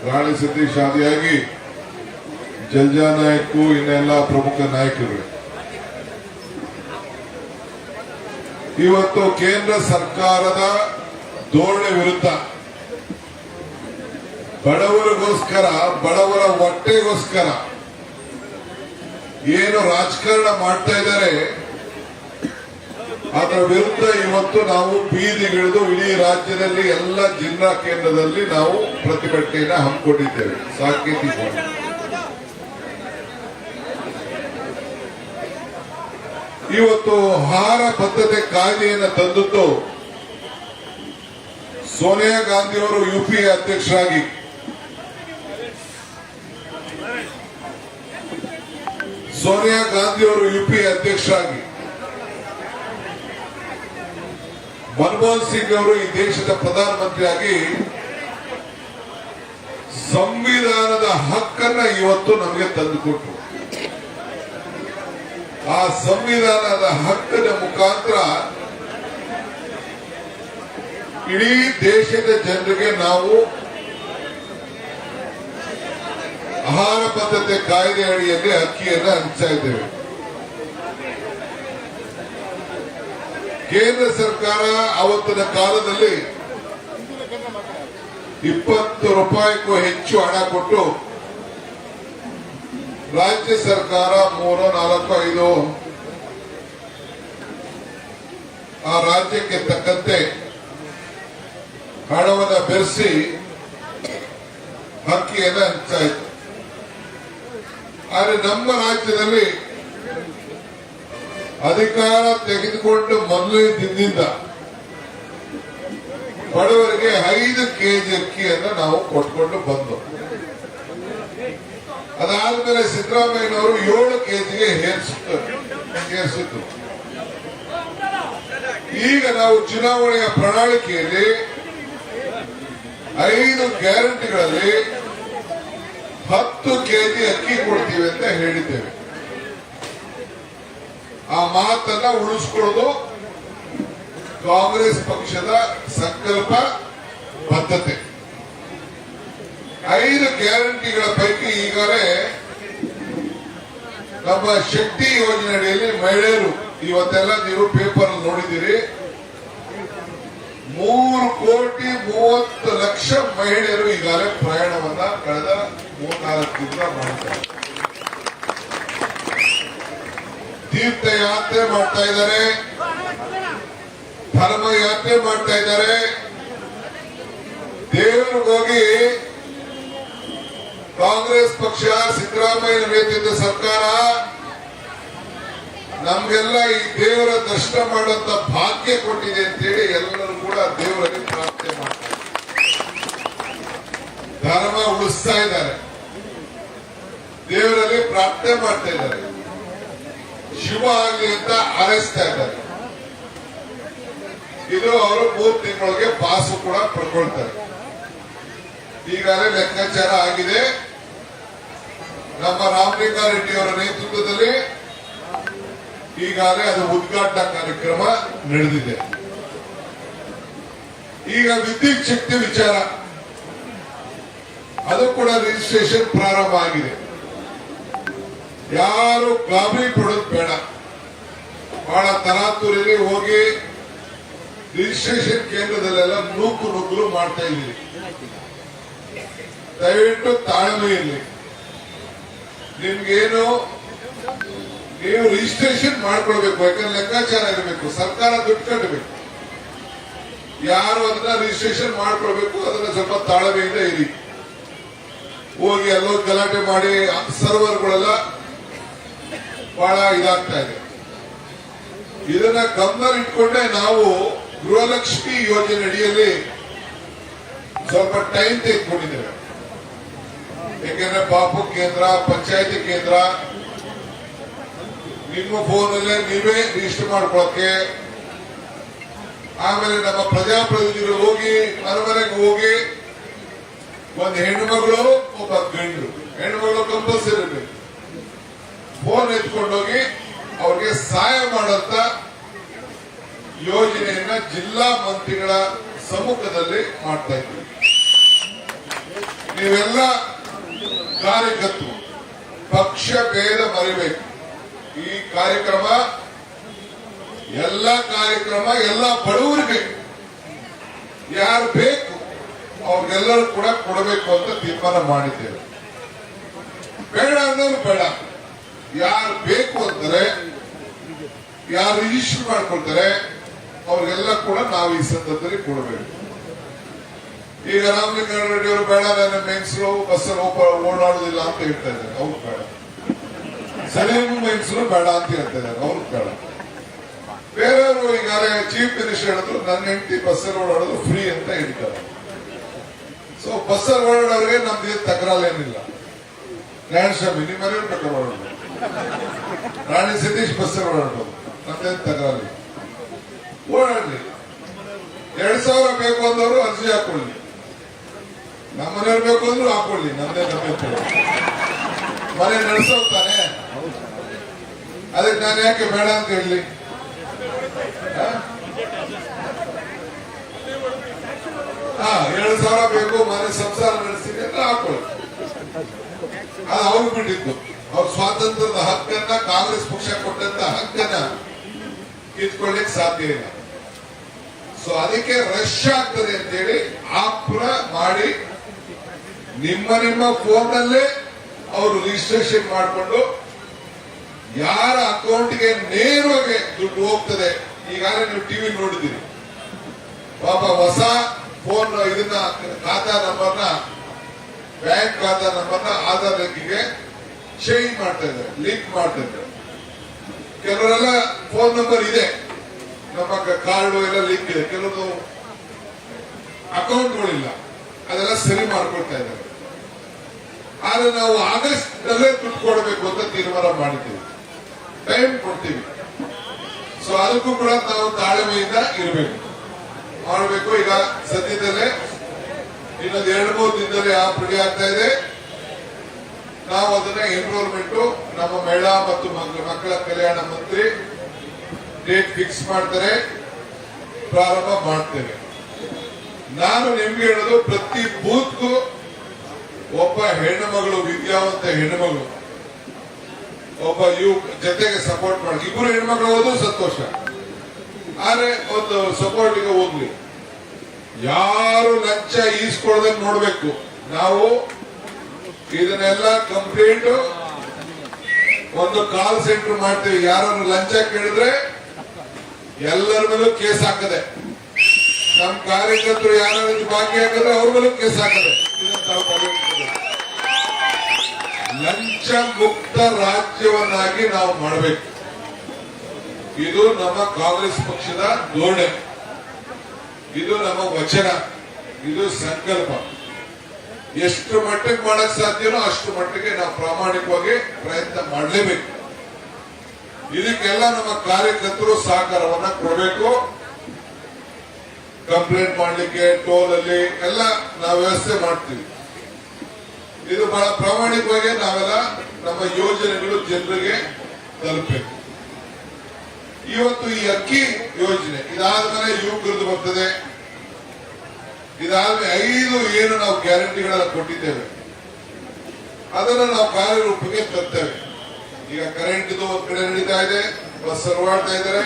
ರಾಣಿ ಸತೀಶ್ ಆದಿಯಾಗಿ ಜಲ್ಜಾ ನಾಯಕು, ಇನ್ನೆಲ್ಲ ಪ್ರಮುಖ ನಾಯಕರು, ಇವತ್ತು ಕೇಂದ್ರ ಸರ್ಕಾರದ ಧೋರಣೆ ವಿರುದ್ಧ ಬಡವರಿಗೋಸ್ಕರ, ಬಡವರ ಹೊಟ್ಟೆಗೋಸ್ಕರ ಏನು ರಾಜಕಾರಣ ಮಾಡ್ತಾ ಇದ್ದಾರೆ, ಅದರ ವಿರುದ್ಧ ಇವತ್ತು ನಾವು ಬೀದಿಗಿಳಿದು ಇಡೀ ರಾಜ್ಯದಲ್ಲಿ ಎಲ್ಲ ಜಿಲ್ಲಾ ಕೇಂದ್ರದಲ್ಲಿ ನಾವು ಪ್ರತಿಭಟನೆಯನ್ನು ಹಮ್ಮಿಕೊಂಡಿದ್ದೇವೆ. ಸಾಂಕೇತಿಕವಾಗಿ ಇವತ್ತು ಆಹಾರ ಭದ್ರತೆ ಕಾಯ್ದೆಯನ್ನು ತಂದದ್ದು ಸೋನಿಯಾ ಗಾಂಧಿ ಅವರು ಯುಪಿಎ ಅಧ್ಯಕ್ಷರಾಗಿ, ಸೋನಿಯಾ ಗಾಂಧಿ ಅವರು ಯುಪಿಎ ಅಧ್ಯಕ್ಷರಾಗಿ, ಮನಮೋಹನ್ ಸಿಂಗ್ ಅವರು ಈ ದೇಶದ ಪ್ರಧಾನಮಂತ್ರಿಯಾಗಿ ಸಂವಿಧಾನದ ಹಕ್ಕನ್ನ ಇವತ್ತು ನಮಗೆ ತಂದುಕೊಟ್ರು. ಆ ಸಂವಿಧಾನದ ಹಕ್ಕದ ಮುಖಾಂತರ ಇಡೀ ದೇಶದ ಜನರಿಗೆ ನಾವು ಆಹಾರ ಭದ್ರತೆ ಕಾಯ್ದೆ ಅಡಿಯಲ್ಲಿ ಅಕ್ಕಿಯನ್ನು ಹಂಚ್ತಾ ಇದ್ದೇವೆ. ಕೇಂದ್ರ ಸರ್ಕಾರ ಅವತ್ತಿನ ಕಾಲದಲ್ಲಿ 20 ರೂಪಾಯಿಗೂ ಹೆಚ್ಚು ಹಣ ಕೊಟ್ಟು ರಾಜ್ಯ ಸರ್ಕಾರ 3, 4, 5 ಆ ರಾಜ್ಯಕ್ಕೆ ತಕ್ಕಂತೆ ಹಣವನ್ನು ಬೆರೆಸಿ ಅಕ್ಕಿಯನ್ನು ಹಂಚ್ತಾ ಇತ್ತು. ಆದರೆ ನಮ್ಮ ರಾಜ್ಯದಲ್ಲಿ ಅಧಿಕಾರ ತೆಗೆದುಕೊಂಡು ಮೊದಲನೇ ದಿನದಿಂದ ಬಡವರಿಗೆ 5 ಕೆಜಿ ಅಕ್ಕಿಯನ್ನು ನಾವು ಕೊಟ್ಕೊಂಡು ಬಂದು, ಅದಾದ್ಮೇಲೆ ಸಿದ್ದರಾಮಯ್ಯನವರು 7 ಕೆಜಿಗೆ ಏರಿಸಿದ್ರು. ಈಗ ನಾವು ಚುನಾವಣೆಯ ಪ್ರಣಾಳಿಕೆಯಲ್ಲಿ 5 ಗ್ಯಾರಂಟಿಗಳಲ್ಲಿ 10 ಕೆಜಿ ಅಕ್ಕಿ ಕೊಡ್ತೀವಿ ಅಂತ ಹೇಳಿದ್ದೇವೆ. ಆ ಮಾತನ್ನ ಉಳಿಸ್ಕೊಳ್ಳೋದು ಕಾಂಗ್ರೆಸ್ ಪಕ್ಷದ ಸಂಕಲ್ಪ ಬದ್ಧತೆ. 5 ಗ್ಯಾರಂಟಿಗಳ ಪೈಕಿ ಈಗಾಗಲೇ ನಮ್ಮ ಶಕ್ತಿ ಯೋಜನೆ ಅಡಿಯಲ್ಲಿ ಮಹಿಳೆಯರು, ಇವತ್ತೆಲ್ಲ ನೀವು ಪೇಪರ್ ನೋಡಿದ್ದೀರಿ, 3,30,00,000 ಮಹಿಳೆಯರು ಈಗಾಗಲೇ ಪ್ರಯಾಣವನ್ನ ಕಳೆದ 3-4 ತಿಂಗಳ ಮಾಡ್ತಾರೆ. ತೀರ್ಥಯಾತ್ರೆ ಮಾಡ್ತಾ ಇದ್ದಾರೆ, ಧರ್ಮ ಯಾತ್ರೆ ಮಾಡ್ತಾ ಇದ್ದಾರೆ, ದೇವರಿಗೋಗಿ ಕಾಂಗ್ರೆಸ್ ಪಕ್ಷ ಸಿದ್ದರಾಮಯ್ಯ ನೇತೃತ್ವದ ಸರ್ಕಾರ ನಮ್ಗೆಲ್ಲ ಈ ದೇವರ ದರ್ಶನ ಮಾಡುವಂತ ಭಾಗ್ಯ ಕೊಟ್ಟಿದೆ ಅಂತೇಳಿ ಎಲ್ಲರೂ ಕೂಡ ದೇವರಲ್ಲಿ ಪ್ರಾರ್ಥನೆ ಮಾಡ್ತಾರೆ, ಧರ್ಮ ಉಳಿಸ್ತಾ ಇದ್ದಾರೆ, ದೇವರಲ್ಲಿ ಪ್ರಾರ್ಥನೆ ಮಾಡ್ತಾ ಇದ್ದಾರೆ, ಶುಭ ಆಗಲಿ ಅಂತ ಹಾರೈಸ್ತಾ ಇದ್ದಾರೆ. ಇದು ಅವರು 3 ತಿಂಗಳಿಗೆ ಪಾಸು ಕೂಡ ಪಡ್ಕೊಳ್ತಾರೆ. ಈಗಾಗಲೇ ಲೆಕ್ಕಾಚಾರ ಆಗಿದೆ. ನಮ್ಮ ರಾಮಲಿಂಗಾರೆಡ್ಡಿ ಅವರ ನೇತೃತ್ವದಲ್ಲಿ ಈಗಾಗಲೇ ಅದು ಉದ್ಘಾಟನಾ ಕಾರ್ಯಕ್ರಮ ನಡೆದಿದೆ. ಈಗ ವಿದ್ಯುತ್ ಶಕ್ತಿ ವಿಚಾರ, ಅದು ಕೂಡ ರಿಜಿಸ್ಟ್ರೇಷನ್ ಪ್ರಾರಂಭ ಆಗಿದೆ. ಯಾರು ಗಾಬರಿ ಪಡೋದು ಬೇಡ. ಬಹಳ ತರಾತುರಿಯಲ್ಲಿ ಹೋಗಿ ರಿಜಿಸ್ಟ್ರೇಷನ್ ಕೇಂದ್ರದಲ್ಲೆಲ್ಲ ನೂಕುಲು ಮಾಡ್ತಾ ಇದ್ದೀವಿ. ದಯವಿಟ್ಟು ತಾಳ್ಮೆ ಇರಲಿ. ನಿಮ್ಗೇನು ನೀವು ರಿಜಿಸ್ಟ್ರೇಷನ್ ಮಾಡ್ಕೊಳ್ಬೇಕು, ಯಾಕಂದ್ರೆ ಲೆಕ್ಕಾಚಾರ ಇರಬೇಕು, ಸರ್ಕಾರ ದುಡ್ಡು ಕಟ್ಟಬೇಕು. ಯಾರು ಅದನ್ನ ರಿಜಿಸ್ಟ್ರೇಷನ್ ಮಾಡ್ಕೊಳ್ಬೇಕು, ಅದನ್ನ ಸ್ವಲ್ಪ ತಾಳ್ಮೆಯಿಂದ ಇರಿ. ಹೋಗಿ ಎಲ್ಲೋ ಗಲಾಟೆ ಮಾಡಿ ಸರ್ವರ್ಗಳೆಲ್ಲ ಬಹಳ ಇದಾಗ್ತಾ ಇದೆ. ಇದನ್ನ ಗಮನ ಇಟ್ಕೊಂಡೆ ನಾವು ಗೃಹಲಕ್ಷ್ಮಿ ಯೋಜನೆ ಅಡಿಯಲ್ಲಿ ಸ್ವಲ್ಪ ಟೈಮ್ ತೆಗೆದುಕೊಂಡಿದ್ದೇವೆ. ಯಾಕೆಂದ್ರೆ ಬಾಪು ಕೇಂದ್ರ, ಪಂಚಾಯತಿ ಕೇಂದ್ರ ನಿಮ್ಮ ಫೋನಲ್ಲೇ ನೀವೇ ರಿಜಿಸ್ಟರ್ ಮಾಡ್ಕೊಳಕ್ಕೆ, ಆಮೇಲೆ ನಮ್ಮ ಪ್ರಜಾಪ್ರತಿನಿಧಿಗಳು ಹೋಗಿ ಮನೆಗೆ ಹೋಗಿ ಒಂದು ಹೆಣ್ಣುಮಗಳು ಒಬ್ಬ ಗಂಡು, ಹೆಣ್ಣುಮಗಳು ಕಂಪಲ್ಸರಿ ಇರಬೇಕು, ಫೋನ್ ಎತ್ಕೊಂಡೋಗಿ ಅವ್ರಿಗೆ ಸಹಾಯ ಮಾಡಂತ ಯೋಜನೆಯನ್ನ ಜಿಲ್ಲಾ ಮಂತ್ರಿಗಳ ಸಮ್ಮುಖದಲ್ಲಿ ಮಾಡ್ತಾ ಇದ್ದೀವಿ. ನೀವೆಲ್ಲ ಕಾರ್ಯಕರ್ತರು ಪಕ್ಷ ಭೇದ ಮರಿಬೇಕು. ಈ ಕಾರ್ಯಕ್ರಮ ಎಲ್ಲ ಬಡವರಿಗೆ ಯಾರು ಬೇಕು ಅವ್ರಿಗೆಲ್ಲರೂ ಕೂಡ ಕೊಡಬೇಕು ಅಂತ ತೀರ್ಮಾನ ಮಾಡಿದ್ದೇವೆ. ಬೇಡ ಅನ್ನೋರು ಬೇಡ, ಯಾರು ಬೇಕು ಅಂತಾರೆ, ಯಾರು ರಿಜಿಸ್ಟರ್ ಮಾಡ್ಕೊಳ್ತಾರೆ ಅವ್ರಿಗೆಲ್ಲ ಕೂಡ ನಾವು ಈ ಸಂದರ್ಭದಲ್ಲಿ ಕೊಡಬೇಕು. ಈಗ ರಾಮಲಿಂಗಾರೆಡ್ಡಿ ಅವರು ಬೇಡ, ನನ್ನ ಮೆನ್ಸರು ಬಸ್ಸಲ್ಲಿ ಓಡಾಡುದಿಲ್ಲ ಅಂತ ಹೇಳ್ತಾ ಇದ್ದಾರೆ, ಅವ್ರು ಬೇಡ. ಸಲೀಂ ಮೆನ್ಸರು ಬೇಡ ಅಂತ ಹೇಳ್ತಾ ಇದ್ದಾರೆ, ಅವ್ರು ಬೇಡ. ಬೇರೆಯವರು ಈಗಾಗಲೇ ಚೀಫ್ ಮಿನಿಸ್ಟರ್ ಹೇಳಿದ್ರು, ನನ್ನ ಹೆಂಡತಿ ಬಸ್ಸಲ್ಲಿ ಓಡಾಡೋದು ಫ್ರೀ ಅಂತ ಹೇಳ್ತಾರೆ. ಸೊ ಬಸ್ಸಲ್ಲಿ ಓಡಾಡೋರಿಗೆ ನಮ್ದು ತಕರಾಲೇನಿಲ್ಲ. ನಾರಾಯಣಸ್ವಾಮಿ ನಿಮ್ಮ ಮನೆಯವ್ರು ಬೇಕಾದ್ರೆ ಓಡಾಡೋದು, ರಾಣಿ ಸತೀಶ್ ಬಸ್ಸಲ್ಲಿ ಓಡಾಡ್ಬೋದು, ನಮ್ದೇನು ತಕರಾಲಿ, ಓಡಾಡ್ಲಿ. 2,000 ಬೇಕು ಅಂದವರು ಅರ್ಜಿ ಹಾಕೊಳ್ಳಿ, ನಮ್ಮನೆಯವ್ರು ಬೇಕು ಅಂದ್ರೂ ಹಾಕೊಳ್ಳಿ, ನಮ್ದೇ ಮನೆ ನಡೆಸೋಗ್ತಾನೆ. ಅದಕ್ಕೆ ನಾನು ಯಾಕೆ ಬೇಡ ಅಂತ ಹೇಳಿ? 2,000 ಬೇಕು, ಮನೆ ಸಂಸಾರ ನಡೆಸ್ತೀನಿ ಅಂತ ಹಾಕೊಳ್ಳಿ. ಅದು ಅವ್ರು ಬಿಟ್ಟಿದ್ದು. ಅವ್ರ ಸ್ವಾತಂತ್ರ್ಯದ ಹಕ್ಕನ್ನ, ಕಾಂಗ್ರೆಸ್ ಪಕ್ಷ ಕೊಟ್ಟಂತ ಹಕ್ಕನ್ನ ಕಿತ್ಕೊಳ್ಳಿಕ್ ಸಾಧ್ಯ ಇಲ್ಲ. ಸೊ ಅದಕ್ಕೆ ರಶ್ ಆಗ್ತದೆ ಅಂತೇಳಿ ಆಪ್ರ ಮಾಡಿ ನಿಮ್ಮ ಫೋನ್ನಲ್ಲೇ ಅವರು ರಿಜಿಸ್ಟ್ರೇಷನ್ ಮಾಡಿಕೊಂಡು ಯಾರ ಅಕೌಂಟ್ಗೆ ನೇರವಾಗಿ ದುಡ್ಡು ಹೋಗ್ತದೆ. ಈಗಾಗಲೇ ನೀವು ಟಿವಿ ನೋಡಿದ್ದೀರಿ, ಪಾಪ ಹೊಸ ಫೋನ್ ಇದನ್ನ ಖಾತಾ ನಂಬರ್ನ, ಬ್ಯಾಂಕ್ ಖಾತಾ ನಂಬರ್ನ ಆಧಾರ್ ಲಿಂಕ್ಗೆ ಚೇಂಜ್ ಮಾಡ್ತಾ ಇದ್ದಾರೆ, ಲಿಂಕ್ ಮಾಡ್ತಾ ಇದ್ದಾರೆ. ಕೆಲವರೆಲ್ಲ ಫೋನ್ ನಂಬರ್ ಇದೆ, ನಮ್ಮ ಕಾರ್ಡು ಎಲ್ಲ ಲಿಂಕ್ ಇದೆ, ಕೆಲವೊಂದು ಅಕೌಂಟ್ಗಳಿಲ್ಲ, ಅದೆಲ್ಲ ಸರಿ ಮಾಡ್ಕೊಳ್ತಾ ಇದ್ದಾರೆ. ಆದ್ರೆ ನಾವು ಆಗಸ್ಟ್ ನಲ್ಲೇ ದುಡ್ಡು ಕೊಡಬೇಕು ಅಂತ ತೀರ್ಮಾನ ಮಾಡಿದ್ದೀವಿ, ಟೈಮ್ ಕೊಡ್ತೀವಿ. ಸೊ ಅದಕ್ಕೂ ಕೂಡ ನಾವು ತಾಳ್ಮೆಯಿಂದ ಇರಬೇಕು, ಮಾಡಬೇಕು. ಈಗ ಸದ್ಯದಲ್ಲೇ ಇನ್ನೊಂದು 2-3 ದಿನದಲ್ಲಿ ಆಪ್ ರೆಡಿ ಆಗ್ತಾ ಇದೆ. ನಾವು ಅದನ್ನ ಎನ್ರೋಲ್ಮೆಂಟ್ ನಮ್ಮ ಮಹಿಳಾ ಮತ್ತು ಮಕ್ಕಳ ಕಲ್ಯಾಣ ಮಂತ್ರಿ ಡೇಟ್ ಫಿಕ್ಸ್ ಮಾಡ್ತಾರೆ, ಪ್ರಾರಂಭ ಮಾಡ್ತೇವೆ. ನಾನು ನಿಮ್ಗೆ ಹೇಳೋದು, ಪ್ರತಿ ಬೂತ್ಗೂ ಒಬ್ಬ ಹೆಣ್ಣು ಮಗಳು, ವಿದ್ಯಾವಂತ ಹೆಣ್ಣು ಮಗಳು ಒಬ್ಬ ಜೊತೆಗೆ ಸಪೋರ್ಟ್ ಮಾಡಿ, 2 ಹೆಣ್ಮಕ್ಳು ಹೋದ್ರು ಸಂತೋಷ, ಆದ್ರೆ ಒಂದು ಸಪೋರ್ಟಿಗೆ ಹೋಗ್ಲಿ. ಯಾರು ಲಂಚ ಈಸ್ಕೊಳ್ಳೋದನ್ನ ನೋಡ್ಬೇಕು. ನಾವು ಇದನ್ನೆಲ್ಲ ಕಂಪ್ಲೇಂಟ್ ಒಂದು ಕಾಲ್ ಸೆಂಟರ್ ಮಾಡ್ತೀವಿ. ಯಾರನ್ನು ಲಂಚ ಕೇಳಿದ್ರೆ ಎಲ್ಲರ ಮೇಲೂ ಕೇಸ್ ಹಾಕದೆ, ನಮ್ಮ ಕಾರ್ಯಕರ್ತರು ಯಾರು ಭಾಗ್ಯ ಹಾಕಿದ್ರೆ ಅವ್ರ ಮೇಲೂ ಕೇಸ್ ಹಾಕದೆ. ಇದನ್ನ ತಾವು ಲಂಚ ಮುಕ್ತ ರಾಜ್ಯವನ್ನಾಗಿ ನಾವು ಮಾಡಬೇಕು. ಇದು ನಮ್ಮ ಕಾಂಗ್ರೆಸ್ ಪಕ್ಷದ ಧೋರಣೆ, ಇದು ನಮ್ಮ ವಚನ, ಇದು ಸಂಕಲ್ಪ. ಎಷ್ಟು ಮಟ್ಟಿಗೆ ಮಾಡಕ್ ಸಾಧ್ಯನೋ ಅಷ್ಟು ಮಟ್ಟಿಗೆ ನಾವು ಪ್ರಾಮಾಣಿಕವಾಗಿ ಪ್ರಯತ್ನ ಮಾಡಲೇಬೇಕು. ಇದಕ್ಕೆಲ್ಲ ನಮ್ಮ ಕಾರ್ಯಕರ್ತರು ಸಹಕಾರವನ್ನ ಕೊಡಬೇಕು. ಕಂಪ್ಲೇಂಟ್ ಮಾಡ್ಲಿಕ್ಕೆ ಟೋಲ್ ಅಲ್ಲಿ ಎಲ್ಲ ನಾವು ವ್ಯವಸ್ಥೆ ಮಾಡ್ತೀವಿ. ಇದು ಬಹಳ ಪ್ರಾಮಾಣಿಕವಾಗಿ ನಾವೆಲ್ಲ ನಮ್ಮ ಯೋಜನೆಗಳು ಜನರಿಗೆ ತಲುಪಬೇಕು. ಇವತ್ತು ಈ ಅಕ್ಕಿ ಯೋಜನೆ ಇದಾದ್ಮೇಲೆ ಯುವಕರದ್ದು ಬರ್ತದೆ. ಇದಾದ್ಮೇಲೆ 5 ಏನು ನಾವು ಗ್ಯಾರಂಟಿಗಳನ್ನ ಕೊಟ್ಟಿದ್ದೇವೆ ಅದನ್ನು ನಾವು ಕಾರ್ಯರೂಪಕ್ಕೆ ತರ್ತೇವೆ. ಈಗ ಕರೆಂಟ್ ಒಂದ್ ಕಡೆ ನಡೀತಾ ಇದೆ, ಬಸ್ ಸರ್ವಾಡ್ತಾ ಇದ್ದಾರೆ,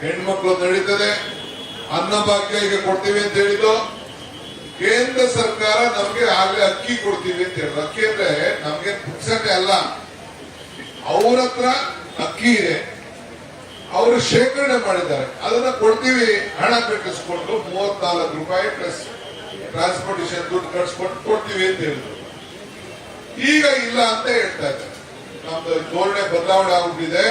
ಹೆಣ್ಮಕ್ಳು ನಡೀತದೆ, ಅನ್ನಭಾಗ್ಯ ಈಗ ಕೊಡ್ತೀವಿ ಅಂತ ಹೇಳಿದ್ದು. ಕೇಂದ್ರ ಸರ್ಕಾರ ನಮ್ಗೆ ಆಗ್ಲೇ ಅಕ್ಕಿ ಕೊಡ್ತೀವಿ ಅಂತ ಹೇಳಿದ್ರು. ಅಕ್ಕಿ ಅಂದ್ರೆ ನಮ್ಗೆ ಪುಕ್ಸಟ್ಟೆ ಅಲ್ಲ, ಅವ್ರ ಹತ್ರ ಅಕ್ಕಿ ಇದೆ, ಅವರು ಶೇಖರಣೆ ಮಾಡಿದ್ದಾರೆ, ಅದನ್ನ ಕೊಡ್ತೀವಿ, ಹಣ ಕಟ್ಟಿಸ್ಕೊಂಡು 34 ರೂಪಾಯಿ ಪ್ಲಸ್ ಟ್ರಾನ್ಸ್ಪೋರ್ಟೇಷನ್ ದುಡ್ಡು ಕಟ್ಸ್ಕೊಂಡು ಕೊಡ್ತೀವಿ ಅಂತ ಹೇಳಿದ್ರು. ಈಗ ಇಲ್ಲ ಅಂತ ಹೇಳ್ತಾ ಇದ್ದಾರೆ. ನಮ್ದು ಧೋರಣೆ ಬದಲಾವಣೆ ಆಗ್ಬಿಟ್ಟಿದೆ,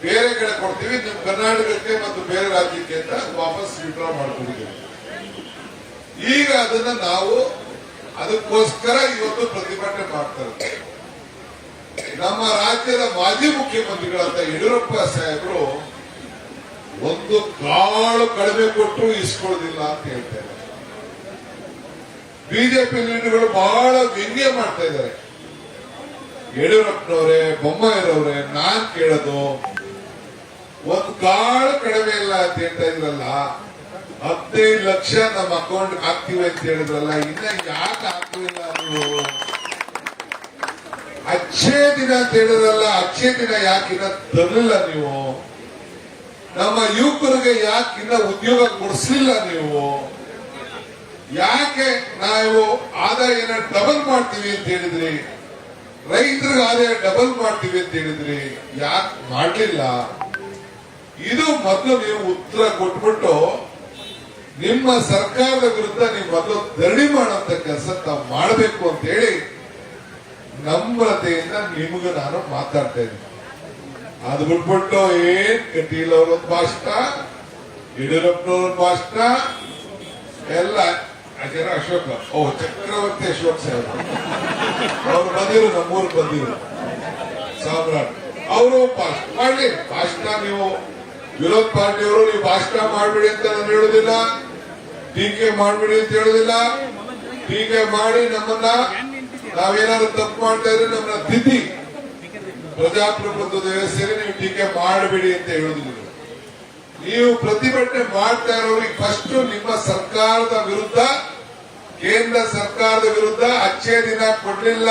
ಬೇರೆ ಕಡೆ ಕೊಡ್ತೀವಿ, ನಿಮ್ ಕರ್ನಾಟಕಕ್ಕೆ ಮತ್ತು ಬೇರೆ ರಾಜ್ಯಕ್ಕೆ ಅಂತ ವಾಪಸ್ ವಿಡ್ರಾ ಮಾಡ್ಕೊಂಡಿದ್ದೀವಿ. ಈಗ ಅದನ್ನ ನಾವು ಅದಕ್ಕೋಸ್ಕರ ಇವತ್ತು ಪ್ರತಿಭಟನೆ ಮಾಡ್ತಾರೆ. ನಮ್ಮ ರಾಜ್ಯದ ಮಾಜಿ ಮುಖ್ಯಮಂತ್ರಿಗಳಂತ ಯಡಿಯೂರಪ್ಪ ಸಾಹೇಬರು ಒಂದು ಕಾಳು ಕಡಿಮೆ ಕೊಟ್ಟು ಇಸ್ಕೊಳ್ಳೋದಿಲ್ಲ ಅಂತ ಹೇಳ್ತಾರೆ. ಬಿಜೆಪಿ ಲೀಡರ್ಗಳು ಬಹಳ ವ್ಯಂಗ್ಯ ಮಾಡ್ತಾ ಇದ್ದಾರೆ. ಯಡಿಯೂರಪ್ಪನವರೇ, ಬೊಮ್ಮಾಯಿರವರೇ, ನಾನ್ ಕೇಳೋದು ಒಂದು ಕಾಳು ಕಡಿಮೆ ಇಲ್ಲ ಅಂತ ಹೇಳ್ತಾ ಇದ್ರಲ್ಲ, 15 ಲಕ್ಷ ನಮ್ಮ ಅಕೌಂಟ್ ಹಾಕ್ತೀವಿ ಅಂತ ಹೇಳಿದ್ರಲ್ಲ, ಇನ್ನ ಯಾಕೆ ಹಾಕ್ಲಿಲ್ಲ ನೀವು? ಅಚ್ಚೇ ದಿನ ಅಂತ ಹೇಳಿದ್ರಲ್ಲ, ಅಚ್ಚೇ ದಿನ ಯಾಕಿನ್ನ ತರಲಿಲ್ಲ ನೀವು? ನಮ್ಮ ಯುವಕರಿಗೆ ಯಾಕಿನ್ನ ಉದ್ಯೋಗ ಕೊಡಿಸ್ಲಿಲ್ಲ ನೀವು? ಯಾಕೆ ನಾವು ಆದಾಯನ ಡಬಲ್ ಮಾಡ್ತೀವಿ ಅಂತ ಹೇಳಿದ್ರಿ, ರೈತರಿಗೆ ಆದಾಯ ಡಬಲ್ ಮಾಡ್ತೀವಿ ಅಂತ ಹೇಳಿದ್ರಿ, ಯಾಕೆ ಮಾಡ್ಲಿಲ್ಲ? ಇದು ಮೊದಲು ನೀವು ಉತ್ತರ ಕೊಟ್ಬಿಟ್ಟು ನಿಮ್ಮ ಸರ್ಕಾರದ ವಿರುದ್ಧ ನೀವು ಮೊದಲು ಧರಣಿ ಮಾಡುವಂತ ಕೆಲಸ ತಾವು ಮಾಡಬೇಕು ಅಂತ ಹೇಳಿ ನಮ್ರತೆಯಿಂದ ನಿಮಗೂ ನಾನು ಮಾತಾಡ್ತಾ ಇದ್ದೀನಿ. ಅದು ಬಿಟ್ಬಿಟ್ಟು ಏನ್ ಕಟೀಲ್ ಅವರೊಂದು ಭಾಷಣ, ಯಡಿಯೂರಪ್ಪನವ್ರ ಭಾಷಣ ಎಲ್ಲ ಅಶೋಕ ಚಕ್ರವರ್ತಿ ಅಶೋಕ್ ಸಾಹೇಬ್ ಅವ್ರು ಬಂದಿರು, ನಮ್ಮೂರು ಬಂದಿರು, ಸಾಮ್ರಾಟ್ ಅವರು ಭಾಷಣ ಮಾಡ್ಲಿ. ಭಾಷಣ ನೀವು ವಿರೋಧ ಪಾರ್ಟಿಯವರು ನೀವು ಭಾಷಣ ಮಾಡ್ಬಿಡಿ ಅಂತ ನಾನು ಹೇಳುದಿಲ್ಲ, ಟೀಕೆ ಮಾಡ್ಬಿಡಿ ಅಂತ ಹೇಳುದಿಲ್ಲ. ಟೀಕೆ ಮಾಡಿ ನಮ್ಮನ್ನ ನಾವೇನಾದ್ರು ತಪ್ಪು ಮಾಡ್ತಾ ಇದ್ರೆ ನಮ್ಮನ್ನ ತಿದ್ದಿ ಪ್ರಜಾಪ್ರಭುತ್ವದ ವ್ಯವಸ್ಥೆಗೆ ನೀವು ಟೀಕೆ ಮಾಡಬೇಡಿ ಅಂತ ಹೇಳುದಿಲ್ಲ. ನೀವು ಪ್ರತಿಭಟನೆ ಮಾಡ್ತಾ ಇರೋರಿಗೆ ಫಸ್ಟ್ ನಿಮ್ಮ ಸರ್ಕಾರದ ವಿರುದ್ಧ, ಕೇಂದ್ರ ಸರ್ಕಾರದ ವಿರುದ್ಧ ಅಚ್ಚೇ ದಿನ ಕೊಡ್ಲಿಲ್ಲ,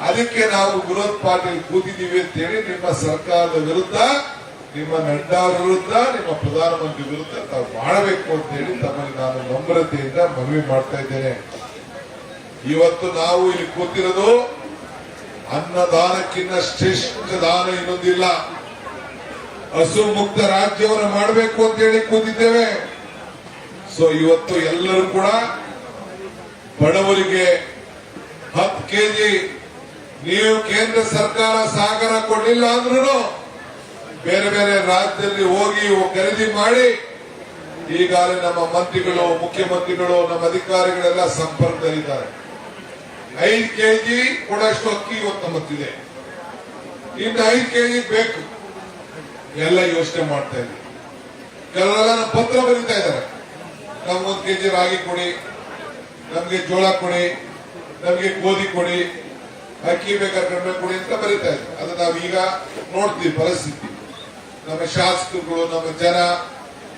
ಅದಕ್ಕೆ ನಾವು ವಿರೋಧ ಪಾರ್ಟಿಯಲ್ಲಿ ಕೂತಿದ್ದೀವಿ ಅಂತ ಹೇಳಿ ನಿಮ್ಮ ಸರ್ಕಾರದ ವಿರುದ್ಧ, ನಿಮ್ಮ ನಡ್ಡಾ ವಿರುದ್ಧ, ನಿಮ್ಮ ಪ್ರಧಾನಮಂತ್ರಿ ವಿರುದ್ಧ ತಾವು ಮಾಡಬೇಕು ಅಂತ ಹೇಳಿ ತಮಗೆ ನಾನು ನಮ್ರತೆಯಿಂದ ಮನವಿ ಮಾಡ್ತಾ ಇದ್ದೇನೆ. ಇವತ್ತು ನಾವು ಇಲ್ಲಿ ಕೂತಿರೋದು ಅನ್ನದಾನಕ್ಕಿಂತ ಶ್ರೇಷ್ಠ ದಾನ ಇನ್ನೊಂದಿಲ್ಲ. ಹಸು ಮುಕ್ತ ರಾಜ್ಯವನ್ನು ಮಾಡಬೇಕು ಅಂತ ಹೇಳಿ ಕೂತಿದ್ದೇವೆ. ಸೊ ಇವತ್ತು ಎಲ್ಲರೂ ಕೂಡ ಬಡವರಿಗೆ 10 ಕೆಜಿ ನೀವು ಕೇಂದ್ರ ಸರ್ಕಾರ ಸಹಕಾರ ಕೊಡಲಿಲ್ಲ ಅಂದ್ರೂ ಬೇರೆ ಬೇರೆ ರಾಜ್ಯದಲ್ಲಿ ಹೋಗಿ ಖರೀದಿ ಮಾಡಿ ಈಗಾಗಲೇ ನಮ್ಮ ಮಂತ್ರಿಗಳು, ಮುಖ್ಯಮಂತ್ರಿಗಳು, ನಮ್ಮ ಅಧಿಕಾರಿಗಳೆಲ್ಲ ಸಂಪರ್ಕದಲ್ಲಿದ್ದಾರೆ. 5 ಕೆಜಿ ಕೊಡಷ್ಟು ಅಕ್ಕಿ ಇವತ್ತು ನಮ್ಮತ್ತಿದೆ, ಇನ್ನು 5 ಕೆಜಿ ಬೇಕು ಎಲ್ಲ ಯೋಚನೆ ಮಾಡ್ತಾ ಇದ್ದೀವಿ. ಕೆಲವರೆಲ್ಲ ನಮ್ಮ ಪತ್ರ ಬರೀತಾ ಇದ್ದಾರೆ, ನಮ್ಗೊಂದು ಕೆಜಿ ರಾಗಿ ಕೊಡಿ, ನಮ್ಗೆ ಜೋಳ ಕೊಡಿ, ನಮ್ಗೆ ಗೋಧಿ ಕೊಡಿ, ಅಕ್ಕಿ ಬೇಕಾದ್ರೆ ಕಡಿಮೆ ಕೊಡಿ ಅಂತ ಬರೀತಾ ಇದ್ದಾರೆ. ಅದು ನಾವೀಗ ನೋಡ್ತೀವಿ ಪರಿಸ್ಥಿತಿ. ನಮ್ಮ ಶಾಸಕರುಗಳು, ನಮ್ಮ ಜನ,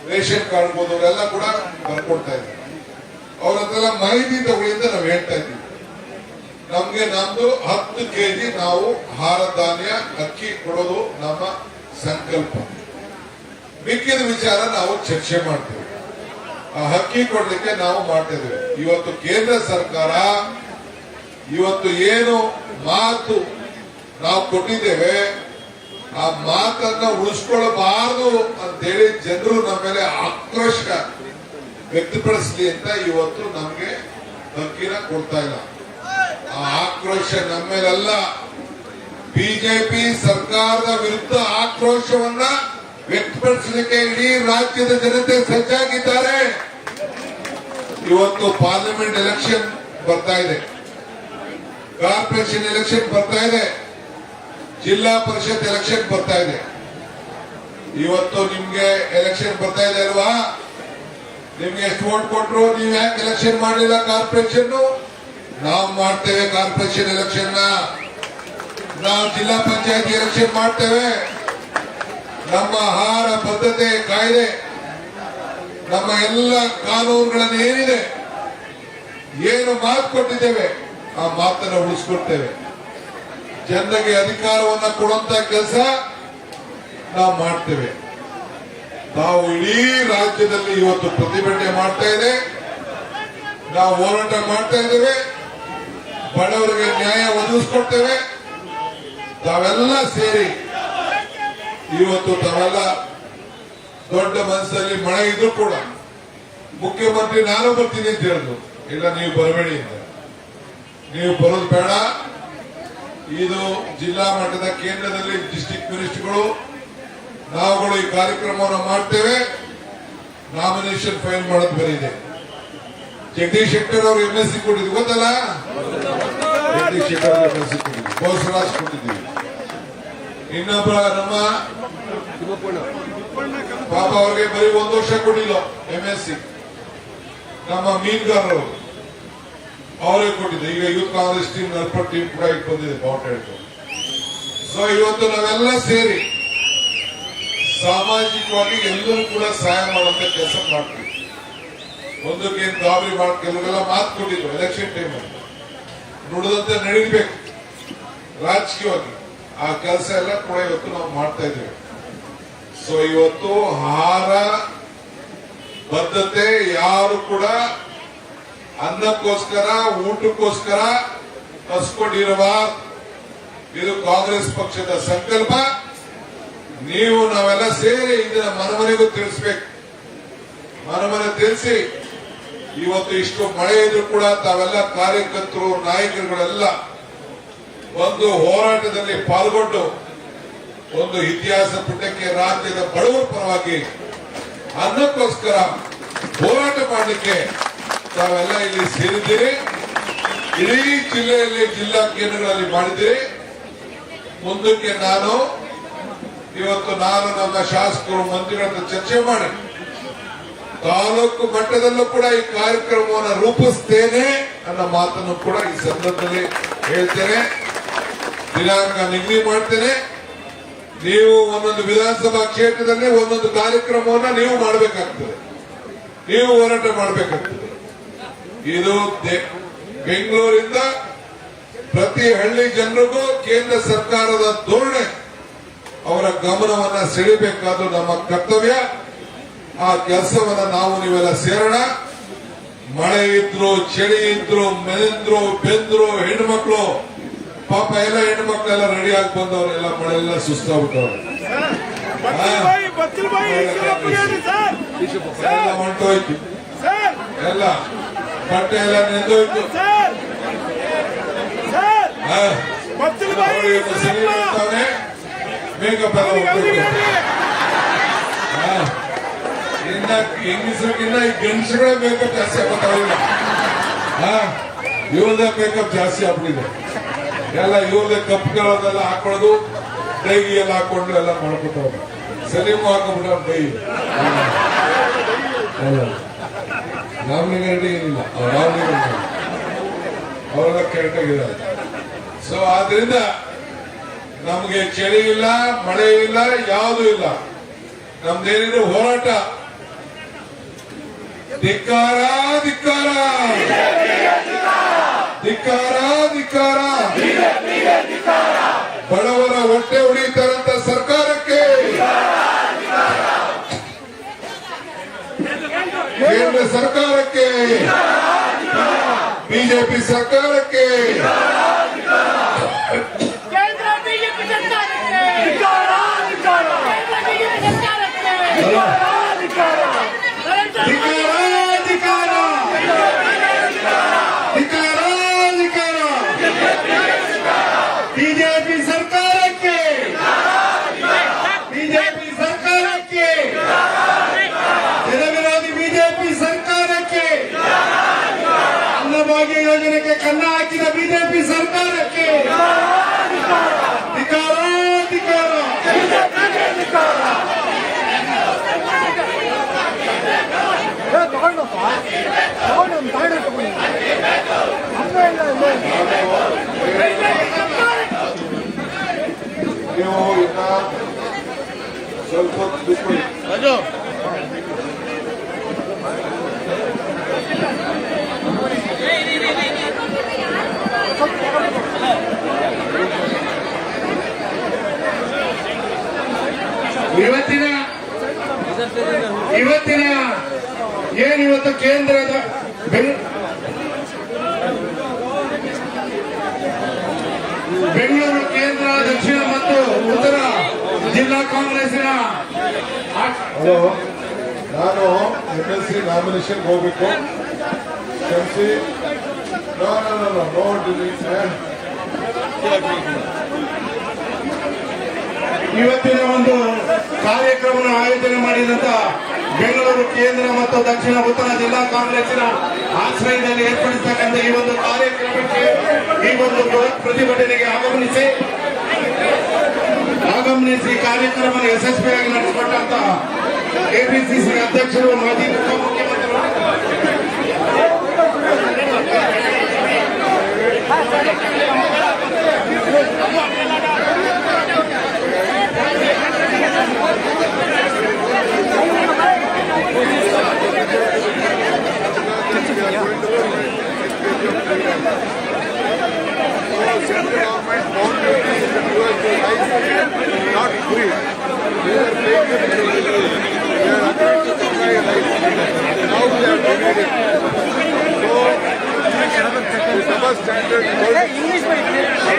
ರೇಷನ್ ಕಾರ್ಡ್ ಹೋದವರೆಲ್ಲ ಕೂಡ ಬರ್ಕೊಡ್ತಾ ಇದ್ದಾರೆ. ಅವ್ರ ಹತ್ರ ಮಾಹಿತಿ ತಗೊಳ್ಳಿ ಅಂತ ನಾವು ಹೇಳ್ತಾ ಇದ್ದೀವಿ. ನಮ್ಗೆ ನಮ್ದು 10 ಕೆಜಿ ನಾವು ಆಹಾರ ಧಾನ್ಯ ಅಕ್ಕಿ ಕೊಡೋದು ನಮ್ಮ ಸಂಕಲ್ಪ. ಮಿಕ್ಕಿದ ವಿಚಾರ ನಾವು ಚರ್ಚೆ ಮಾಡ್ತೇವೆ. ಆ ಅಕ್ಕಿ ಕೊಡ್ಲಿಕ್ಕೆ ನಾವು ಮಾಡ್ತಾ ಇದ್ದೇವೆ. ಇವತ್ತು ಕೇಂದ್ರ ಸರ್ಕಾರ ಇವತ್ತು ಏನು ಮಾತು ನಾವು ಕೊಟ್ಟಿದ್ದೇವೆ ಆ ಮಾತನ್ನ ಉಳಿಸ್ಕೊಳ್ಬಾರದು ಅಂತೇಳಿ ಜನರು ನಮ್ಮ ಮೇಲೆ ಆಕ್ರೋಶ ವ್ಯಕ್ತಪಡಿಸಲಿ ಅಂತ ಇವತ್ತು ನಮ್ಗೆ ಅಕ್ಕಿನ ಕೊಡ್ತಾ ಇಲ್ಲ. ಆ ಆಕ್ರೋಶ ನಮ್ಮ ಮೇಲಲ್ಲ, ಬಿಜೆಪಿ ಸರ್ಕಾರದ ವಿರುದ್ಧ ಆಕ್ರೋಶವನ್ನ ವ್ಯಕ್ತಪಡಿಸಲಿಕ್ಕೆ ಇಡೀ ರಾಜ್ಯದ ಜನತೆ ಸಜ್ಜಾಗಿದ್ದಾರೆ. ಇವತ್ತು ಪಾರ್ಲಿಮೆಂಟ್ ಎಲೆಕ್ಷನ್ ಬರ್ತಾ ಇದೆ, ಕಾರ್ಪೊರೇಷನ್ ಎಲೆಕ್ಷನ್ ಬರ್ತಾ ಇದೆ, ಜಿಲ್ಲಾ ಪರಿಷತ್ ಎಲೆಕ್ಷನ್ ಬರ್ತಾ ಇದೆ. ಇವತ್ತು ನಿಮ್ಗೆ ಎಲೆಕ್ಷನ್ ಬರ್ತಾ ಇದೆ ಅಲ್ವಾ? ನಿಮ್ಗೆ ಎಷ್ಟು ವೋಟ್ ಕೊಟ್ರು? ನೀವ್ ಯಾಕೆ ಎಲೆಕ್ಷನ್ ಮಾಡಲಿಲ್ಲ? ಕಾರ್ಪೊರೇಷನ್ ನಾವು ಮಾಡ್ತೇವೆ, ಕಾರ್ಪೊರೇಷನ್ ಎಲೆಕ್ಷನ್ ನಾವು ಜಿಲ್ಲಾ ಪಂಚಾಯತ್ ಎಲೆಕ್ಷನ್ ಮಾಡ್ತೇವೆ. ನಮ್ಮ ಆಹಾರ ಭದ್ರತೆ ಕಾಯ್ದೆ, ನಮ್ಮ ಎಲ್ಲ ಕಾನೂನುಗಳನ್ನು ಏನಿದೆ, ಏನು ಮಾತು ಕೊಟ್ಟಿದ್ದೇವೆ ಆ ಮಾತನ್ನು ಉಳಿಸ್ಕೊಡ್ತೇವೆ. ಜನರಿಗೆ ಅಧಿಕಾರವನ್ನ ಕೊಡುವಂತ ಕೆಲಸ ನಾವು ಮಾಡ್ತೇವೆ. ನಾವು ಇಡೀ ರಾಜ್ಯದಲ್ಲಿ ಇವತ್ತು ಪ್ರತಿಭಟನೆ ಮಾಡ್ತಾ ಇದೆ, ನಾವು ಹೋರಾಟ ಮಾಡ್ತಾ ಇದ್ದೇವೆ, ಬಡವರಿಗೆ ನ್ಯಾಯ ಒದಗಿಸ್ಕೊಡ್ತೇವೆ. ತಾವೆಲ್ಲ ಸೇರಿ ಇವತ್ತು ತಾವೆಲ್ಲ ದೊಡ್ಡ ಮನಸ್ಸಲ್ಲಿ ಮಳೆ ಇದ್ರು ಕೂಡ ಮುಖ್ಯಮಂತ್ರಿ ನಾನು ಬರ್ತೀನಿ ಅಂತ ಹೇಳಿದ್ರು. ಇಲ್ಲ, ನೀವು ಬರಬೇಡಿ ಅಂತ. ನೀವು ಬರೋದು ಬೇಡ. ಇದು ಜಿಲ್ಲಾ ಮಟ್ಟದ ಕೇಂದ್ರದಲ್ಲಿ ಡಿಸ್ಟ್ರಿಕ್ಟ್ ಮಿನಿಸ್ಟರ್ಗಳು ನಾವುಗಳು ಈ ಕಾರ್ಯಕ್ರಮವನ್ನು ಮಾಡ್ತೇವೆ. ನಾಮಿನೇಷನ್ ಫೈಲ್ ಮಾಡೋದು ಬರೀದೆ. ಜಗದೀಶ್ ಶೆಟ್ಟರ್ ಅವರು MSc ಕೊಟ್ಟಿದ್ದು ಗೊತ್ತಲ್ಲ? ಜಗದೀಶ್ ಶೆಟ್ಟರ್ ಅವರು MSc ಕೊಟ್ಟಿದ್ದು, ಬೋಸರಾಜ್ ಕೊಟ್ಟಿದ್ದೀವಿ. ಇನ್ನೊಬ್ಬ ನಮ್ಮ ಪಾಪ ಅವ್ರಿಗೆ ಬರೀ 1 ವರ್ಷ ಕೊಟ್ಟಿಲ್ಲ MSc. ನಮ್ಮ ಮೀನುಗಾರರು ಅವರೇ ಕೊಟ್ಟಿದ್ದೆ. ಈಗ ಯೂತ್ ಕಾಂಗ್ರೆಸ್ ಟೀಮ್ ನರ್ಪಡ್ ಟೀಮ್ ಕೂಡ ಈಗ ಬಂದಿದೆ ಬಾವುಟ. ಸೊ ಇವತ್ತು ನಾವೆಲ್ಲ ಸೇರಿ ಸಾಮಾಜಿಕವಾಗಿ ಎಲ್ಲರೂ ಕೂಡ ಸಹಾಯ ಮಾಡುವಂತ ಕೆಲಸ ಮಾಡ್ತೀವಿ. ಒಂದಕ್ಕೆ ಗಾಬರಿ ಮಾಡಿ ಕೆಲವೆಲ್ಲ ಮಾತು ಕೊಟ್ಟಿದ್ರು ಎಲೆಕ್ಷನ್ ಟೈಮಲ್ಲಿ, ನುಡಿದಂತೆ ನಡೀಬೇಕು ರಾಜಕೀಯವಾಗಿ. ಆ ಕೆಲಸ ಎಲ್ಲ ಕೂಡ ಇವತ್ತು ನಾವು ಮಾಡ್ತಾ ಇದ್ದೇವೆ. ಸೊ ಇವತ್ತು ಆಹಾರ ಬದ್ಧತೆ ಯಾರು ಕೂಡ ಅನ್ನಕ್ಕೋಸ್ಕರ ಊಟಕ್ಕೋಸ್ಕರ ಕಸ್ಕೊಂಡಿರುವ, ಇದು ಕಾಂಗ್ರೆಸ್ ಪಕ್ಷದ ಸಂಕಲ್ಪ. ನೀವು ನಾವೆಲ್ಲ ಸೇರಿ ಇದನ್ನ ಮನಮನೆಗೂ ತಿಳಿಸ್ಬೇಕು. ಮನಮನೆ ತಿಳಿಸಿ ಇವತ್ತು ಇಷ್ಟು ಮಳೆ ಇದ್ರು ಕೂಡ ತಾವೆಲ್ಲ ಕಾರ್ಯಕರ್ತರು ನಾಯಕರುಗಳೆಲ್ಲ ಒಂದು ಹೋರಾಟದಲ್ಲಿ ಪಾಲ್ಗೊಂಡು ಒಂದು ಇತಿಹಾಸ ಪುಟಕ್ಕೆ ರಾಜ್ಯದ ಬಡವರ ಪರವಾಗಿ ಅನ್ನಕ್ಕೋಸ್ಕರ ಹೋರಾಟ ಮಾಡಲಿಕ್ಕೆ ತಾವೆಲ್ಲ ಇಲ್ಲಿ ಸೇರಿದ್ದೀರಿ. ಇಡೀ ಜಿಲ್ಲೆಯಲ್ಲಿ ಜಿಲ್ಲಾ ಕೇಂದ್ರಗಳಲ್ಲಿ ಮಾಡಿದ್ದೀರಿ. ಮುಂದಕ್ಕೆ ಇವತ್ತು ನಾನು ನಮ್ಮ ಶಾಸಕರು ಮಂತ್ರಿಗಳ ಹತ್ರ ಚರ್ಚೆ ಮಾಡಿ ತಾಲೂಕು ಮಟ್ಟದಲ್ಲೂ ಕೂಡ ಈ ಕಾರ್ಯಕ್ರಮವನ್ನು ರೂಪಿಸ್ತೇನೆ ಅನ್ನೋ ಮಾತನ್ನು ಕೂಡ ಈ ಸಂದರ್ಭದಲ್ಲಿ ಹೇಳ್ತೇನೆ. ದಿನಾಂಕ ನಿಗದಿ ಮಾಡ್ತೇನೆ. ನೀವು ಒಂದೊಂದು ವಿಧಾನಸಭಾ ಕ್ಷೇತ್ರದಲ್ಲಿ ಒಂದೊಂದು ಕಾರ್ಯಕ್ರಮವನ್ನು ನೀವು ಮಾಡಬೇಕಾಗ್ತದೆ, ನೀವು ಹೋರಾಟ ಮಾಡಬೇಕಾಗ್ತದೆ. ಇದು ಬೆಂಗಳೂರಿಂದ ಪ್ರತಿ ಹಳ್ಳಿ ಜನರಿಗೂ ಕೇಂದ್ರ ಸರ್ಕಾರದ ಧೋರಣೆ ಅವರ ಗಮನವನ್ನ ಸೆಳೆಯಬೇಕಾದ ನಮ್ಮ ಕರ್ತವ್ಯ. ಆ ಕೆಲಸವನ್ನ ನಾವು ನೀವೆಲ್ಲ ಸೇರೋಣ. ಮಳೆ ಇದ್ರು, ಚಳಿ ಇದ್ರು, ಮೆನೆಂದ್ರು, ಬೆಂದ್ರು, ಹೆಣ್ಮಕ್ಳು ಪಾಪ ಎಲ್ಲ ಹೆಣ್ಮಕ್ಳೆಲ್ಲ ರೆಡಿ ಆಗಿ ಬಂದವರೆಲ್ಲ ಮಳೆಲ್ಲ ಸುಸ್ತಾಗ್ಬಿಟ್ಟವ್ರೆ. ಎಲ್ಲ ಹೊಂಟೋಯ್ತು, ಎಲ್ಲ ಬಟ್ಟೆ ಎಲ್ಲ ನೆಂದೋಯ್ತು. ಮೇಕಪ್ ಎಲ್ಲ ಇನ್ನ ಹೆಂಗಸರಿಗಿನ್ನ ಈ ಗಂಡಸಗಳೇ ಮೇಕಪ್ ಜಾಸ್ತಿ ಆಗ್ಬಿಟ್ಟಾವಿಲ್ಲ. ಇವ್ರದೇ ಮೇಕಪ್ ಜಾಸ್ತಿ ಆಗ್ಬಿಟ್ಟಿದೆ. ಎಲ್ಲ ಇವ್ರದೇ ಕಪ್ಗಳನ್ನೆಲ್ಲ ಹಾಕೊಳ್ಳೋದು, ಡೈಗಿ ಎಲ್ಲ ಹಾಕೊಂಡು ಎಲ್ಲ ಮಾಡ್ಬಿಟ್ಟವ್ರು. ಸಲೀಮು ಹಾಕೊಂಡ್ಬಿಟ್ಟ ಡೈ. ರಾಮಲಿಂಗಾರೆಡ್ಡಿ ಏನಿಲ್ಲ, ರಾಮಲಿಂಗಾರೆಡ್ಡಿ ಅವರೆಲ್ಲ ಕೆಟ್ಟಾಗಿದ್ದಾರೆ. ಸೊ ಆದ್ರಿಂದ ನಮ್ಗೆ ಚಳಿ ಇಲ್ಲ, ಮಳೆ ಇಲ್ಲ, ಯಾವುದೂ ಇಲ್ಲ. ನಮ್ದೇನಿದ್ರು ಹೋರಾಟ. ಧಿಕ್ಕಾರ ಧಿಕ್ಕಾರ ಧಿಕ್ಕಾರ ಧಿಕ್ಕಾರ. ಬಡವರ ಹೊಟ್ಟೆ ಉಳಿತಾರಂತ ಸರ್ಕಾರಕ್ಕೆ, ಕೇಂದ್ರ ಸರ್ಕಾರಕ್ಕೆ, ಬಿಜೆಪಿ ಸರ್ಕಾರಕ್ಕೆ, ಧಿಕ್ಕಾರ ಧಿಕ್ಕಾರ ಧಿಕ್ಕಾರ ಧಿಕ್ಕಾರ. ಸ್ವಲ್ಪ ಕೂತ್ಕೊಳ್ಳಿ. ಇವತ್ತಿನ ಏನಿವತ್ತು ಕೇಂದ್ರದ ಬೆಂಗಳೂರು ಕೇಂದ್ರ ದಕ್ಷಿಣ ಮತ್ತು ಉತ್ತರ ಜಿಲ್ಲಾ ಕಾಂಗ್ರೆಸ್ಸಿನ ಹಲೋ, ನಾನು MLC ನಾಮಿನೇಷನ್ ಹೋಗ್ಬೇಕು. ಕ್ಷಮಿಸಿ. No delete. ಇವತ್ತಿನ ಒಂದು ಕಾರ್ಯಕ್ರಮ ಆಯೋಜನೆ ಮಾಡಿದಂತ ಬೆಂಗಳೂರು ಕೇಂದ್ರ ಮತ್ತು ದಕ್ಷಿಣ ಉತ್ತರ ಜಿಲ್ಲಾ ಕಾಂಗ್ರೆಸ್ಸಿನ ಆಶ್ರಯದಲ್ಲಿ ಏರ್ಪಡಿಸತಕ್ಕಂಥ ಈ ಒಂದು ಕಾರ್ಯಕ್ರಮಕ್ಕೆ ಈ ಒಂದು ಬೃಹತ್ ಪ್ರತಿಭಟನೆಗೆ ಆಗಮನಿಸಿ ಕಾರ್ಯಕ್ರಮ ಯಶಸ್ವಿಯಾಗಿ ನಡೆಸಿಕೊಟ್ಟಂತ ಕೆಪಿಸಿಸಿ ಅಧ್ಯಕ್ಷರು ಮಾಜಿ ಉಪಮುಖ್ಯಮಂತ್ರಿಗಳು Central government bond duties in the US not free. They are paying them individually. They are agreed to supply rice. Now they are donating. So, the double standard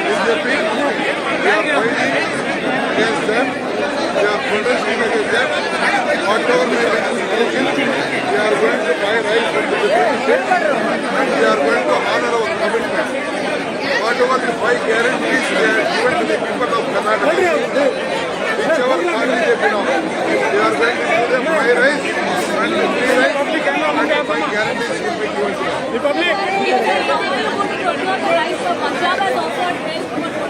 BJP, they are fighting against them. They are protesting against them. Whatever may be the solution, they are going to buy rice from the British and they are going to honor our commitment. Whatever the 5 guarantees they are given to the people of Karnataka, whichever party they belong, they are going to give them high rise and the free rise and the 5 guarantees will be given to them.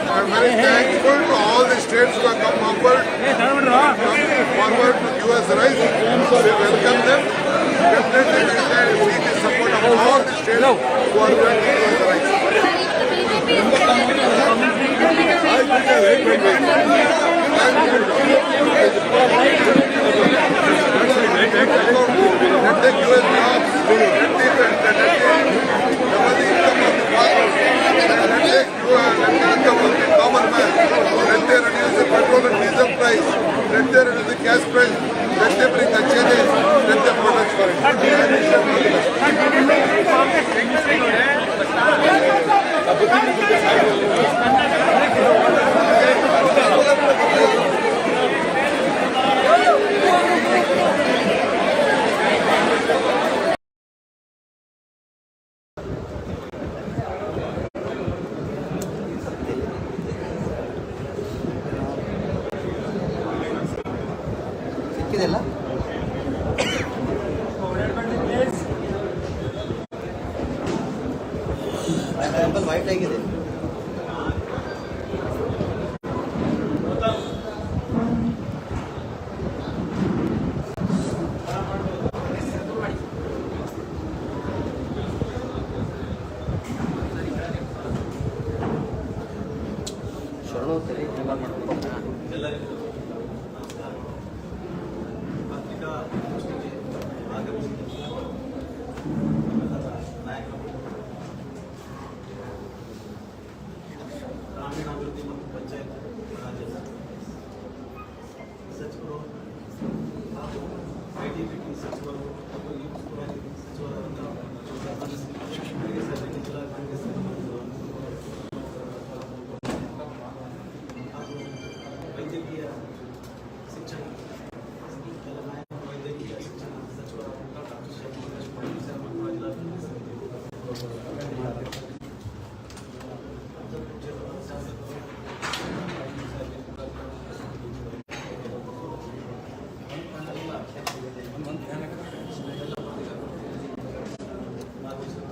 I am very thankful to all the states who have come forward to give us rise. So we welcome them. Definitely we can see the support of all the states who are going to give us rise. Let them give us jobs, let the common man, let them reduce the petrol and diesel price, let them reduce the gas price, let them bring the changes, let them protest for it. ಸಿಕ್ಕಿದೆಲ್ಲ wait ಆಗಿದೆ. ಎಲ್ಲರಿಗೂ ನಮಸ್ಕಾರ. ಪತ್ರಿಕಾ ಗೋಷ್ಠಿಗೆ ಆಗಮಿಸಿದ ನಮ್ಮೆಲ್ಲರ ನಾಯಕರು, ಗ್ರಾಮೀಣಾಭಿವೃದ್ಧಿ ಮತ್ತು ಪಂಚಾಯತ್ ರಾಜ್ಯದ ಸಚಿವರು ಹಾಗೂ ITBT ಸಚಿವರು ಹಾಗೂ ಈ ಸಚಿವರಾದ ಜಿಲ್ಲಾ ಕಾಂಗ್ರೆಸ್ ಹಾಗೂ ವೈದ್ಯಕೀಯ ಶಿಕ್ಷಣ ಎಲ್ಲ ನಾಯಕ ವೈದ್ಯಕೀಯ ಶಿಕ್ಷಣ ಸಚಿವರಾದ ಡಾಕ್ಟರ್ ಶಿವಕುಮಾರ ಜಿಲ್ಲಾ ಕಾಂಗ್ರೆಸ್ ಶಾಸಕರು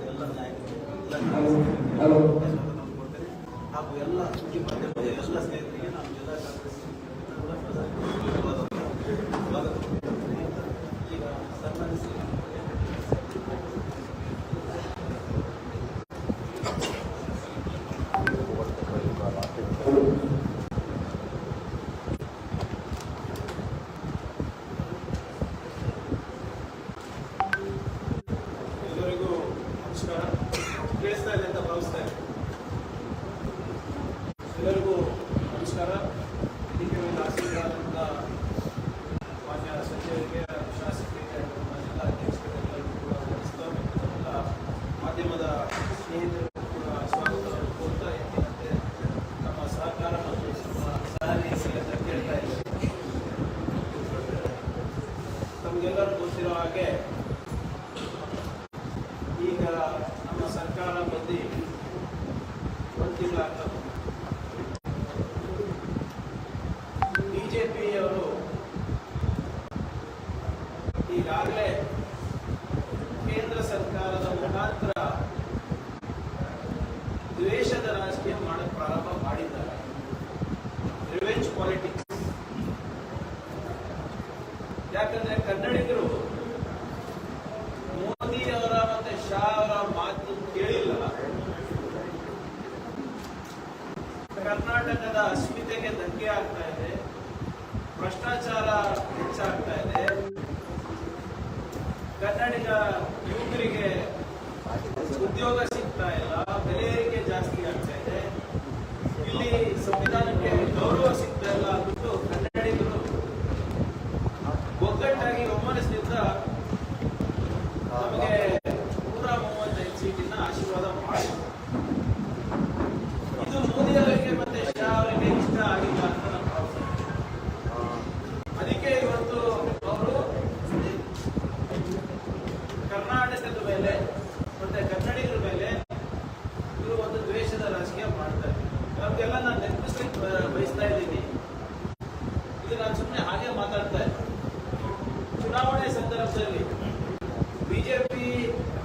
ಎಲ್ಲ ನಾಯಕರು ಹಾಗೂ ಎಲ್ಲ ಸುದ್ದಿ ಮಾಧ್ಯಮದ ಎಲ್ಲ ಸ್ನೇಹಿತರಿಗೆ ನಾವು ಜಿಲ್ಲಾ ಕಾಂಗ್ರೆಸ್ ಸ್ವಾಗತ. ಈಗ ಸನ್ಮಾನಿಸಿ ಎಲ್ಲರಿಗೂ ನಮಸ್ಕಾರ. ಇದಕ್ಕೆ ಒಂದು ಆಶೀರ್ವಾದದಿಂದ ಮಾನ್ಯ ಸಚಿವರಿಗೆ, ಶಾಸಕರಿಗೆ, ಜಿಲ್ಲಾ ಅಧ್ಯಕ್ಷರಿಗೆಲ್ಲರಿಗೂ ಕೂಡ ನಡೆಸ್ತಾ ಎಲ್ಲ ಮಾಧ್ಯಮದ ಸ್ನೇಹಿತರಿಗೂ ಕೂಡ ಸ್ವಾಗತವನ್ನು ಕೋರ್ತಾ ಎಂದಿನಂತೆ ನಮ್ಮ ಸಹಕಾರ ಮತ್ತು ಸಹನಿಯಲ್ಲಿ ಅಂತ ಕೇಳ್ತಾ ಇದ್ದೀವಿ. ತಮಗೆಲ್ಲರೂ ಗೊತ್ತಿರೋ ಹಾಗೆ ಈಗ ನಮ್ಮ ಸರ್ಕಾರ ಬಂದು ಒಂದು ತಿಂಗಳಾಗ್ತದೆ. ಬಿಜೆಪಿಯವರು ಈಗಾಗಲೇ ಕೇಂದ್ರ ಸರ್ಕಾರದ ಮುಖಾಂತರ ದ್ವೇಷದ ರಾಜಕೀಯ ಮಾಡಲು ಪ್ರಾರಂಭ ಮಾಡಿದ್ದಾರೆ. Revenge politics. ಯಾಕಂದ್ರೆ ಕನ್ನಡಿಗರು ಮೋದಿ ಅವರ ಮತ್ತೆ ಶಾ ಅವರ ಮಾತು ಕೇಳಿಲ್ಲ. ಕರ್ನಾಟಕದ ಅಸ್ಮಿತೆಗೆ ಧಕ್ಕೆ ಆಗ್ತಾ ಇದೆ, ಭ್ರಷ್ಟಾಚಾರ ಹೆಚ್ಚಾಗ್ತಾ ಇದೆ, ಕನ್ನಡಿಗ ಯುವಕರಿಗೆ ಉದ್ಯೋಗ ಸಿಗ್ತಾ ಇಲ್ಲ, ಬೆಲೆ ಏರಿಕೆ ಜಾಸ್ತಿ ಆಗ್ತಾ ಇದೆ, ಇಲ್ಲಿ ಸಂವಿಧಾನಕ್ಕೆ ಗೌರವ ಸಿಗ್ತಾ ಇಲ್ಲ ಅಂದ್ಬಿಟ್ಟು ಕನ್ನಡಿಗರು ಒಗ್ಗಟ್ಟಾಗಿ ಒಮ್ಮನಸ್ಸಿನಿಂದ ನಮಗೆ 135 ಸೀಟಿನ ಆಶೀರ್ವಾದ ಮಾಡಿ. ಇದು ಮೋದಿ ಅವರಿಗೆ ಮತ್ತೆ ಶಾ ಅವರಿಗೆ ಇಷ್ಟ ಆಗಿಲ್ಲ ಅಂತ ನಾನು ಭಾವಿಸ್ತೇನೆ. ಅದಕ್ಕೆ ಇವತ್ತು ಅವರು ಕರ್ನಾಟಕದ ಮೇಲೆ ಮತ್ತೆ ಕನ್ನಡಿಗರ ಮೇಲೆ ಇವರು ಒಂದು ದ್ವೇಷದ ರಾಜಕೀಯ ಮಾಡ್ತಾರೆ. ಅವ್ರಿಗೆಲ್ಲ ನಾನು ನೆನಪಿಸ್ಲಿಕ್ಕೆ ಬಯಸ್ತಾ ಇದ್ದೀನಿ. ಇದು ನಾನು ಸುಮ್ಮನೆ ಹಾಗೆ ಮಾತಾಡ್ತಾ ಇದ್ದೆ. ಚುನಾವಣೆ ಸಂದರ್ಭದಲ್ಲಿ ಬಿಜೆಪಿ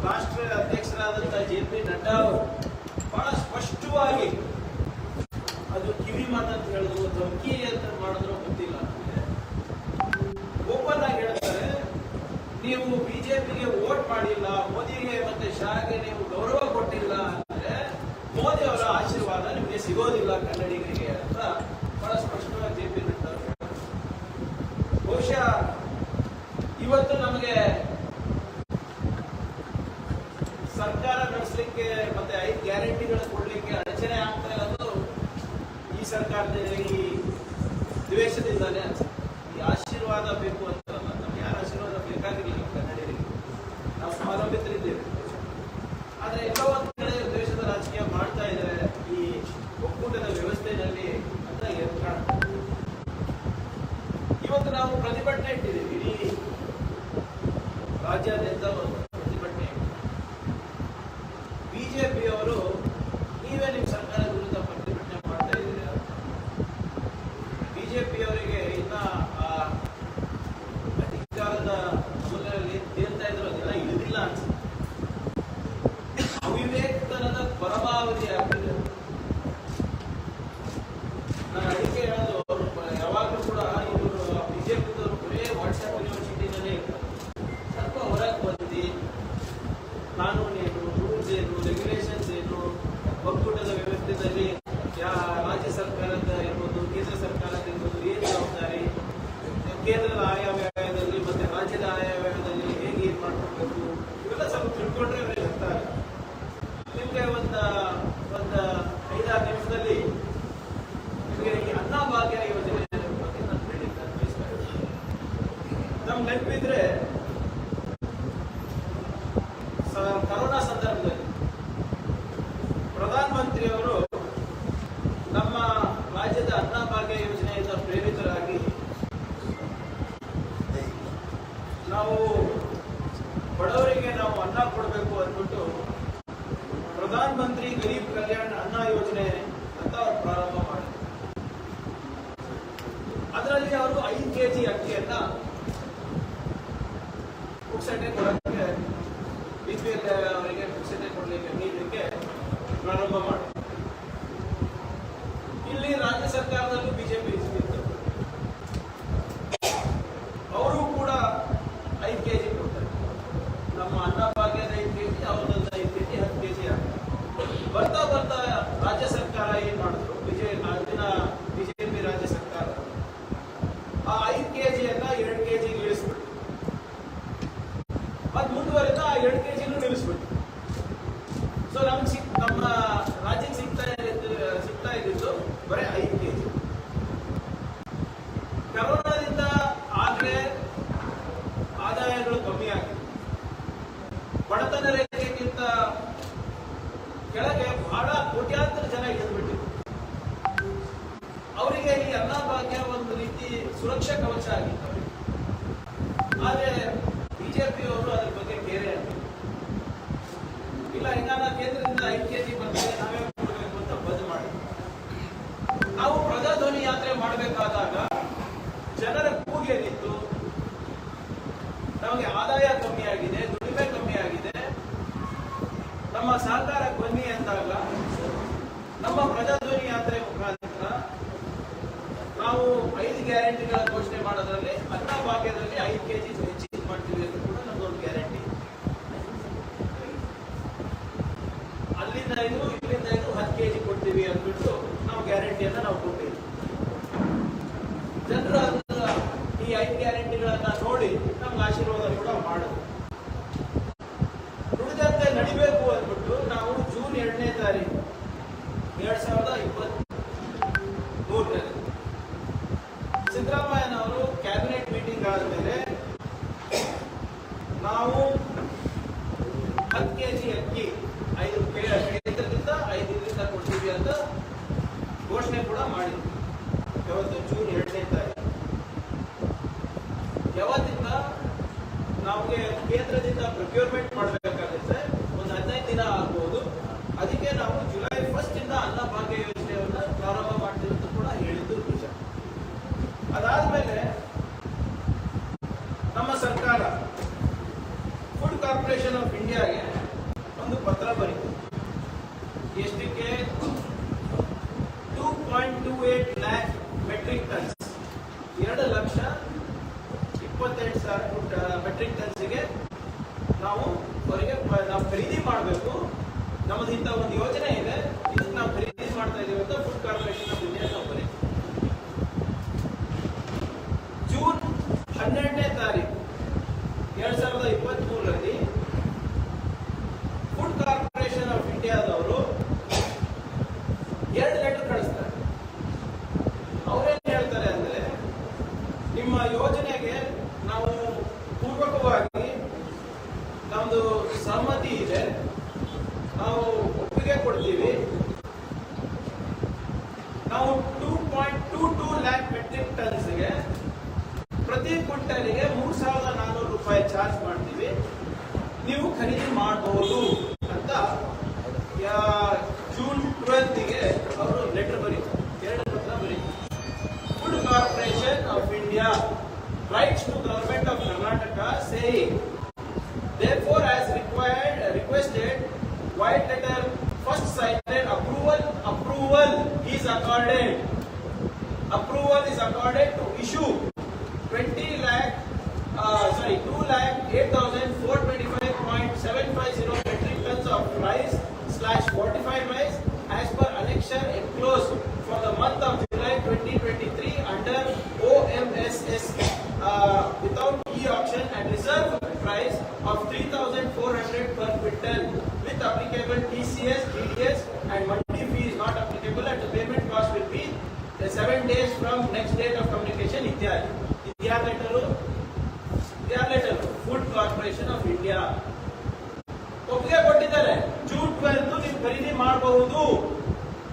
ರಾಷ್ಟ್ರೀಯ ಅಧ್ಯಕ್ಷರಾದಂತಹ JP ನಡ್ಡಾ ಅವರು ಬಹಳ ಸ್ಪಷ್ಟವಾಗಿ, ಅದು ಕಿವಿ ಮಾತಂತ ಹೇಳಿದ್ರು ಧಮಕಿ ಅಂತ ಮಾಡಿದ್ರು ಗೊತ್ತಿಲ್ಲ, ಓಪನ್ ಆಗಿ ಹೇಳ್ತಾರೆ, ನೀವು ಬಿಜೆಪಿಗೆ ವೋಟ್ ಮಾಡಿಲ್ಲ, ಮೋದಿಗೆ ಮತ್ತೆ ಶಾಗೆ ನೀವು ಗೌರವ ಕೊಟ್ಟಿಲ್ಲ ಅಂದ್ರೆ ಮೋದಿ ಅವರ ಆಶೀರ್ವಾದ ನಿಮಗೆ ಸಿಗೋದಿಲ್ಲ ಕನ್ನಡಿಗರಿಗೆ ಅಂತ ಬಹಳ ಸ್ಪಷ್ಟವಾಗಿ JP ನಡ್ಡಾ ಅವರು. ಬಹುಶಃ ಇವತ್ತು ನಮಗೆ ಸರ್ಕಾರ ನಡೆಸಲಿಕ್ಕೆ ಮತ್ತೆ 5 ಗ್ಯಾರಂಟಿಗಳು ಕೊಡ್ಲಿಕ್ಕೆ ಅಡಚಣೆ ಆಗ್ತಾ ಇರೋದು ಈ ಸರ್ಕಾರದ ಈ ದ್ವೇಷದಿಂದಾನೇ ಅನ್ಸುತ್ತೆ. ಈ ಆಶೀರ್ವಾದ ಬೇಕು ಅಂತಲ್ಲ, ನಮ್ಗೆ ಯಾರ ಆಶೀರ್ವಾದ ಬೇಕಾಗಿರಲಿಲ್ಲ ಕನ್ನಡಿಗರಿಗೆ. ನಾವು ಸ್ವಾವಲಂಬಿತರಿದ್ದೇವೆ. ಆದ್ರೆ ಎಲ್ಲ ಒಂದು ಕಡೆ ದ್ವೇಷದ ರಾಜಕೀಯ ಮಾಡ್ತಾ ಇದ್ದಾರೆ ಈ ಒಕ್ಕೂಟದ ವ್ಯವಸ್ಥೆಯಲ್ಲಿ ಅಂತ ಕಾಣುತ್ತೆ. ಇವತ್ತು ನಾವು ಪ್ರತಿಭಟನೆ ಇಟ್ಟಿದ್ದೀವಿ. ಇಡೀ ರಾಜ್ಯಾದ್ಯಂತ ಒಂದು ಪ್ರತಿಭಟನೆ. ಬಿಜೆಪಿಯವರು ನೀವೇ ನಿಮ್ಮ ಸರ್ಕಾರದ ವಿರುದ್ಧ ಪ್ರತಿಭಟನೆ ಮಾಡ್ತಾ ಇದ್ದೀರಾ. ಬಿಜೆಪಿಯವರಿಗೆ ಇನ್ನ ಅಧಿಕಾರದ ಅಮಲಲ್ಲಿ ತೇಲ್ತಾ ಇದ್ರು ಅದೆಲ್ಲ ಇಳಿದಿಲ್ಲ ಅನ್ಸುತ್ತೆ. ಅವಿವೇಕತನದ ಪರಮಾವಧಿ ಆಗ್ತಿದೆ. ನಾನು ಅದಕ್ಕೆ ಹೇಳೋದು, ಯಾವಾಗಲೂ ಕೂಡ ಇವರು ಬಿಜೆಪಿದವರು ಬರೇ ವಾಟ್ಸ್ಆಪ್ ಯೂನಿವರ್ಸಿಟಿನಲ್ಲೇ ಇರ್ತಾರೆ. ಸ್ವಲ್ಪ ಹೊರಗೆ ಬಂದು ಕಾನೂನೇನು, ರೂಲ್ಸ್ ಏನು, ರೆಗ್ಯುಲೇಷನ್ಸ್ ಏನು, ಒಕ್ಕೂಟದ ವ್ಯವಸ್ಥೆಯಲ್ಲಿ ರಾಜ್ಯ ಸರ್ಕಾರದ ಇರ್ಬೋದು, ಕೇಂದ್ರ ಸರ್ಕಾರದ ಇರ್ಬೋದು, ಏನು ಜವಾಬ್ದಾರಿ, ಕೇಂದ್ರದ ಆಯವ್ಯಯದಲ್ಲಿ ಮತ್ತೆ ರಾಜ್ಯದ ಆಯವ್ಯಯದಲ್ಲಿ ಹೇಗೆ ಏನ್ ಮಾಡ್ಕೊಳ್ಬೇಕು, ಇವೆಲ್ಲ ಸ್ವಲ್ಪ ತಿಳ್ಕೊಂಡ್ರೆ ಅವರಿಗೆ ಅರ್ಥ ಆಗುತ್ತೆ. ನಿಮಗೆ ಒಂದು 5-6 ನಿಮಿಷದಲ್ಲಿ ನಿಮಗೆ ಈ ಅನ್ನಭಾಗ್ಯ ಯೋಜನೆ ಬಗ್ಗೆ ನಾನು ಹೇಳಿದ್ದೆ ಬಯಸ್ತಾ ಇದ್ದೀನಿ. ನಮ್ಗೆ ನೆನಪಿದ್ರೆ ಕರೋನಾ ಸಂದರ್ಭದಲ್ಲಿ ಪ್ರಧಾನಮಂತ್ರಿಯವರು ನಮ್ಮ ರಾಜ್ಯದ ಅನ್ನಭಾಗ್ಯ ಯೋಜನೆಯಿಂದ ಪ್ರೇರಿತರಾಗಿ ನಾವು ಬಡವರಿಗೆ ನಾವು ಅನ್ನ ಕೊಡಬೇಕು ಅಂದ್ಬಿಟ್ಟು ಪ್ರಧಾನಮಂತ್ರಿ ಗರೀಬ್ ಕಲ್ಯಾಣ ಅನ್ನ ಯೋಜನೆ ಅಂತ ಅವರು ಪ್ರಾರಂಭ ಮಾಡಿದ್ರು. ಅದರಲ್ಲಿ ಅವರು 5 kg ಅಕ್ಕಿಯನ್ನ ಪುಕ್ಸಟೆ ಕೊಡೋಕ್ಕೆ, BPL ಅವರಿಗೆ ಪುಕ್ಸಟೆ ಕೊಡಲಿಕ್ಕೆ ನೀಡಲಿಕ್ಕೆ ಪ್ರಾರಂಭ ಮಾಡಿದ್ರು. ಇಲ್ಲಿ ರಾಜ್ಯ ಸರ್ಕಾರದಲ್ಲೂ ಬಿಜೆಪಿ ಇತ್ತು. ಅವರು ಕೂಡ 5 kg ಕೊಡ್ತಾರೆ. ನಮ್ಮ ಅನ್ನಭಾಗ್ಯದ 5 kg, ಅವ್ರದ್ದು 5 kg, 10 kg ಆಗ್ತದೆ. ಬರ್ತಾ ಬರ್ತಾ ರಾಜ್ಯ ಸರ್ಕಾರ ಏನ್ ಮಾಡಿದ್ರು, ಬಿಜೆಪಿ ರಾಜ್ಯ ಸರ್ಕಾರ ಆ 5 kgಯನ್ನ 2 ಅನ್ನಭಾಗ್ಯ ಒಂದು ರೀತಿ ಸುರಕ್ಷಾ ಕವಚ ಆಗಿತ್ತು. ಆದ್ರೆ ಬಿಜೆಪಿಯವರು ಅದ್ರ ಬಗ್ಗೆ ಕೇರೆ ಇಲ್ಲ. ಈಗ ಕೇಂದ್ರದಿಂದ 5 kg ಬರ್ತದೆ, ನಾವೇ ಕೊಡಬೇಕು ಅಂತ ಬಂದ್ ಮಾಡಿ. ನಾವು ಪ್ರಜಾಧ್ವನಿ ಯಾತ್ರೆ ಮಾಡಬೇಕಾದಾಗ ಜನರ ಕೂಗೇನಿತ್ತು, ನಮಗೆ ಆದಾಯ ಕಮ್ಮಿ ಆಗಿದೆ, ದುಡಿಮೆ ಕಮ್ಮಿ ಆಗಿದೆ, ನಮ್ಮ ಸಹಕಾರ ಬನ್ನಿ ಅಂದಾಗ ನಮ್ಮ ಪ್ರಜಾಧ್ವನಿ ಯಾತ್ರೆ ಮುಖಾಂತರ ನಾವು 5 ಗ್ಯಾರಂಟಿಗಳ ಘೋಷಣೆ ಮಾಡೋದ್ರಲ್ಲಿ ಅನ್ನಭಾಗ್ಯದಲ್ಲಿ 5 kg ಹೆಚ್ಚಿಗೆ ಮಾಡ್ತೀವಿ ಅಂತ ಕೂಡ ನಮ್ದೊಂದು ಗ್ಯಾರಂಟಿ. ಅಲ್ಲಿಂದ 5 ಇಲ್ಲಿಂದ 5 10 kg ಕೊಡ್ತೀವಿ ಅಂದ್ಬಿಟ್ಟು ನಾವು ಗ್ಯಾರಂಟಿಯನ್ನ ನಾವು ಕೊಟ್ಟಿವಿ. ಜನರು ಈ 5 ಗ್ಯಾರಂಟಿಗಳನ್ನ ನೋಡಿ ನಮ್ಗೆ ಆಶೀರ್ವಾದ ಕೂಡ ಮಾಡೋದು. ನುಡಿದಂತೆ ನಡಿಬೇಕು ಅಂದ್ಬಿಟ್ಟು ನಾವು ಜೂನ್ 2ನೇ ತಾರೀಕು 2023 ಸಿದ್ದರಾಮಯ್ಯನವರು ಕ್ಯಾಬಿನೆಟ್ ಮೀಟಿಂಗ್ ಆದಮೇಲೆ ನಾವು 10 kg ಅಕ್ಕಿ 5 ಕೇಂದ್ರದಿಂದ 5 ಕೊಡ್ತೀವಿ ಅಂತ ಘೋಷಣೆ ಕೂಡ ಮಾಡಿದ್ವಿ. ಇವತ್ತು ಜೂನ್ 2ನೇ ತಾರೀಕು. ಯಾವತ್ತಿಂದ ನಮಗೆ ಕೇಂದ್ರದಿಂದ ಪ್ರೊಕ್ಯೂರ್ಮೆಂಟ್ ಮಾಡಬೇಕಾಗುತ್ತೆ, ಒಂದು 15 ದಿನ ಆಗ್ಬೋದು. ಅದಕ್ಕೆ ನಾವು ಜುಲೈ 1 ಇಂದ ಅನ್ನಭಾಗ್ಯ ಯೋಜನೆಯನ್ನ ಪ್ರಾರಂಭ ಮಾಡ್ತೀವಿ ಅಂತ ಕೂಡ ಹೇಳಿದ್ದು ನಿಜ. ಅದಾದ್ಮೇಲೆ ನಮ್ಮ ಸರ್ಕಾರ ಫುಡ್ ಕಾರ್ಪೊರೇಷನ್ ಆಫ್ ಇಂಡಿಯಾಗೆ ಒಂದು ಪತ್ರ ಬರೀತು. ಎಷ್ಟಕ್ಕೆ? 2.28 lakh ಮೆಟ್ರಿಕ್ ಟನ್ಸ್, 2,28,000 ಮೆಟ್ರಿಕ್ ಟನ್ಸ್ಗೆ ನಾವು ಅವರಿಗೆ ನಾವು ಖರೀದಿ ಮಾಡಬೇಕು. ನಮ್ಮದು ಇಂಥ ಒಂದು ಯೋಜನೆ ಇದೆ, ಇದಕ್ಕೆ ನಾವು ಖರೀದಿ ಮಾಡ್ತಾ ಇದೀವಿ ಅಂತ ಫುಡ್ ಕಾರ್ಪೊರೇಷನ್ ಆಫ್ ಇಂಡಿಯಾ ನಾವು ಬರೀತೀವಿ. ಜೂನ್ 12ನೇ ತಾರೀಕು 2023ರಲ್ಲಿ ಫುಡ್ ಕಾರ್ಪೊರೇಷನ್ ಆಫ್ ಇಂಡಿಯಾದವರು 2 ಲೆಟರ್ ಕಳಿಸ್ತಾರೆ. ಅವರೇನು ಹೇಳ್ತಾರೆ ಅಂದ್ರೆ, ನಿಮ್ಮ ಯೋಜನೆಗೆ ನಾವು ಪೂರ್ವಕವಾಗಿ ನಮ್ದು ಸಹಮತಿ ಇದೆ, ನಾವು ಒಪ್ಪಿಗೆ ಕೊಡ್ತೀವಿ. ನಾವು 2.22 lakh ಮೆಟ್ರಿಕ್ ಟನ್ಸ್ಗೆ ಪ್ರತಿ ಕ್ವಿಂಟಲ್ಗೆ 3,400 ರೂಪಾಯಿ ಚಾರ್ಜ್ ಮಾಡ್ತೀವಿ, ನೀವು ಖರೀದಿ ಮಾಡಬಹುದು ಅಂತ ಜೂನ್ 12ಗೆ ಅವರು ಲೆಟರ್ ಬರೀತಾರೆ, 2 ಪತ್ರ ಬರೀತಾರೆ. Food corporation of India writes to Government of Karnataka saying, therefore as requested, white letter first cited approval is accorded to issue 2,08,425.750 metric tons of rice/fortified rice as per annexure enclosed for the month of July 2023 under OMSS without e-auction at reserve price of 3,400 per quintal with applicable TCS, TDS and mandi fee is not applicable, and the payment cost will be 7 days from next date of communication. letter food corporation of India ಒಪ್ಪಿಗೆ ಕೊಟ್ಟಿದ್ದಾರೆ. June 12 ನೀವು ಖರೀದಿ ಮಾಡಬಹುದು,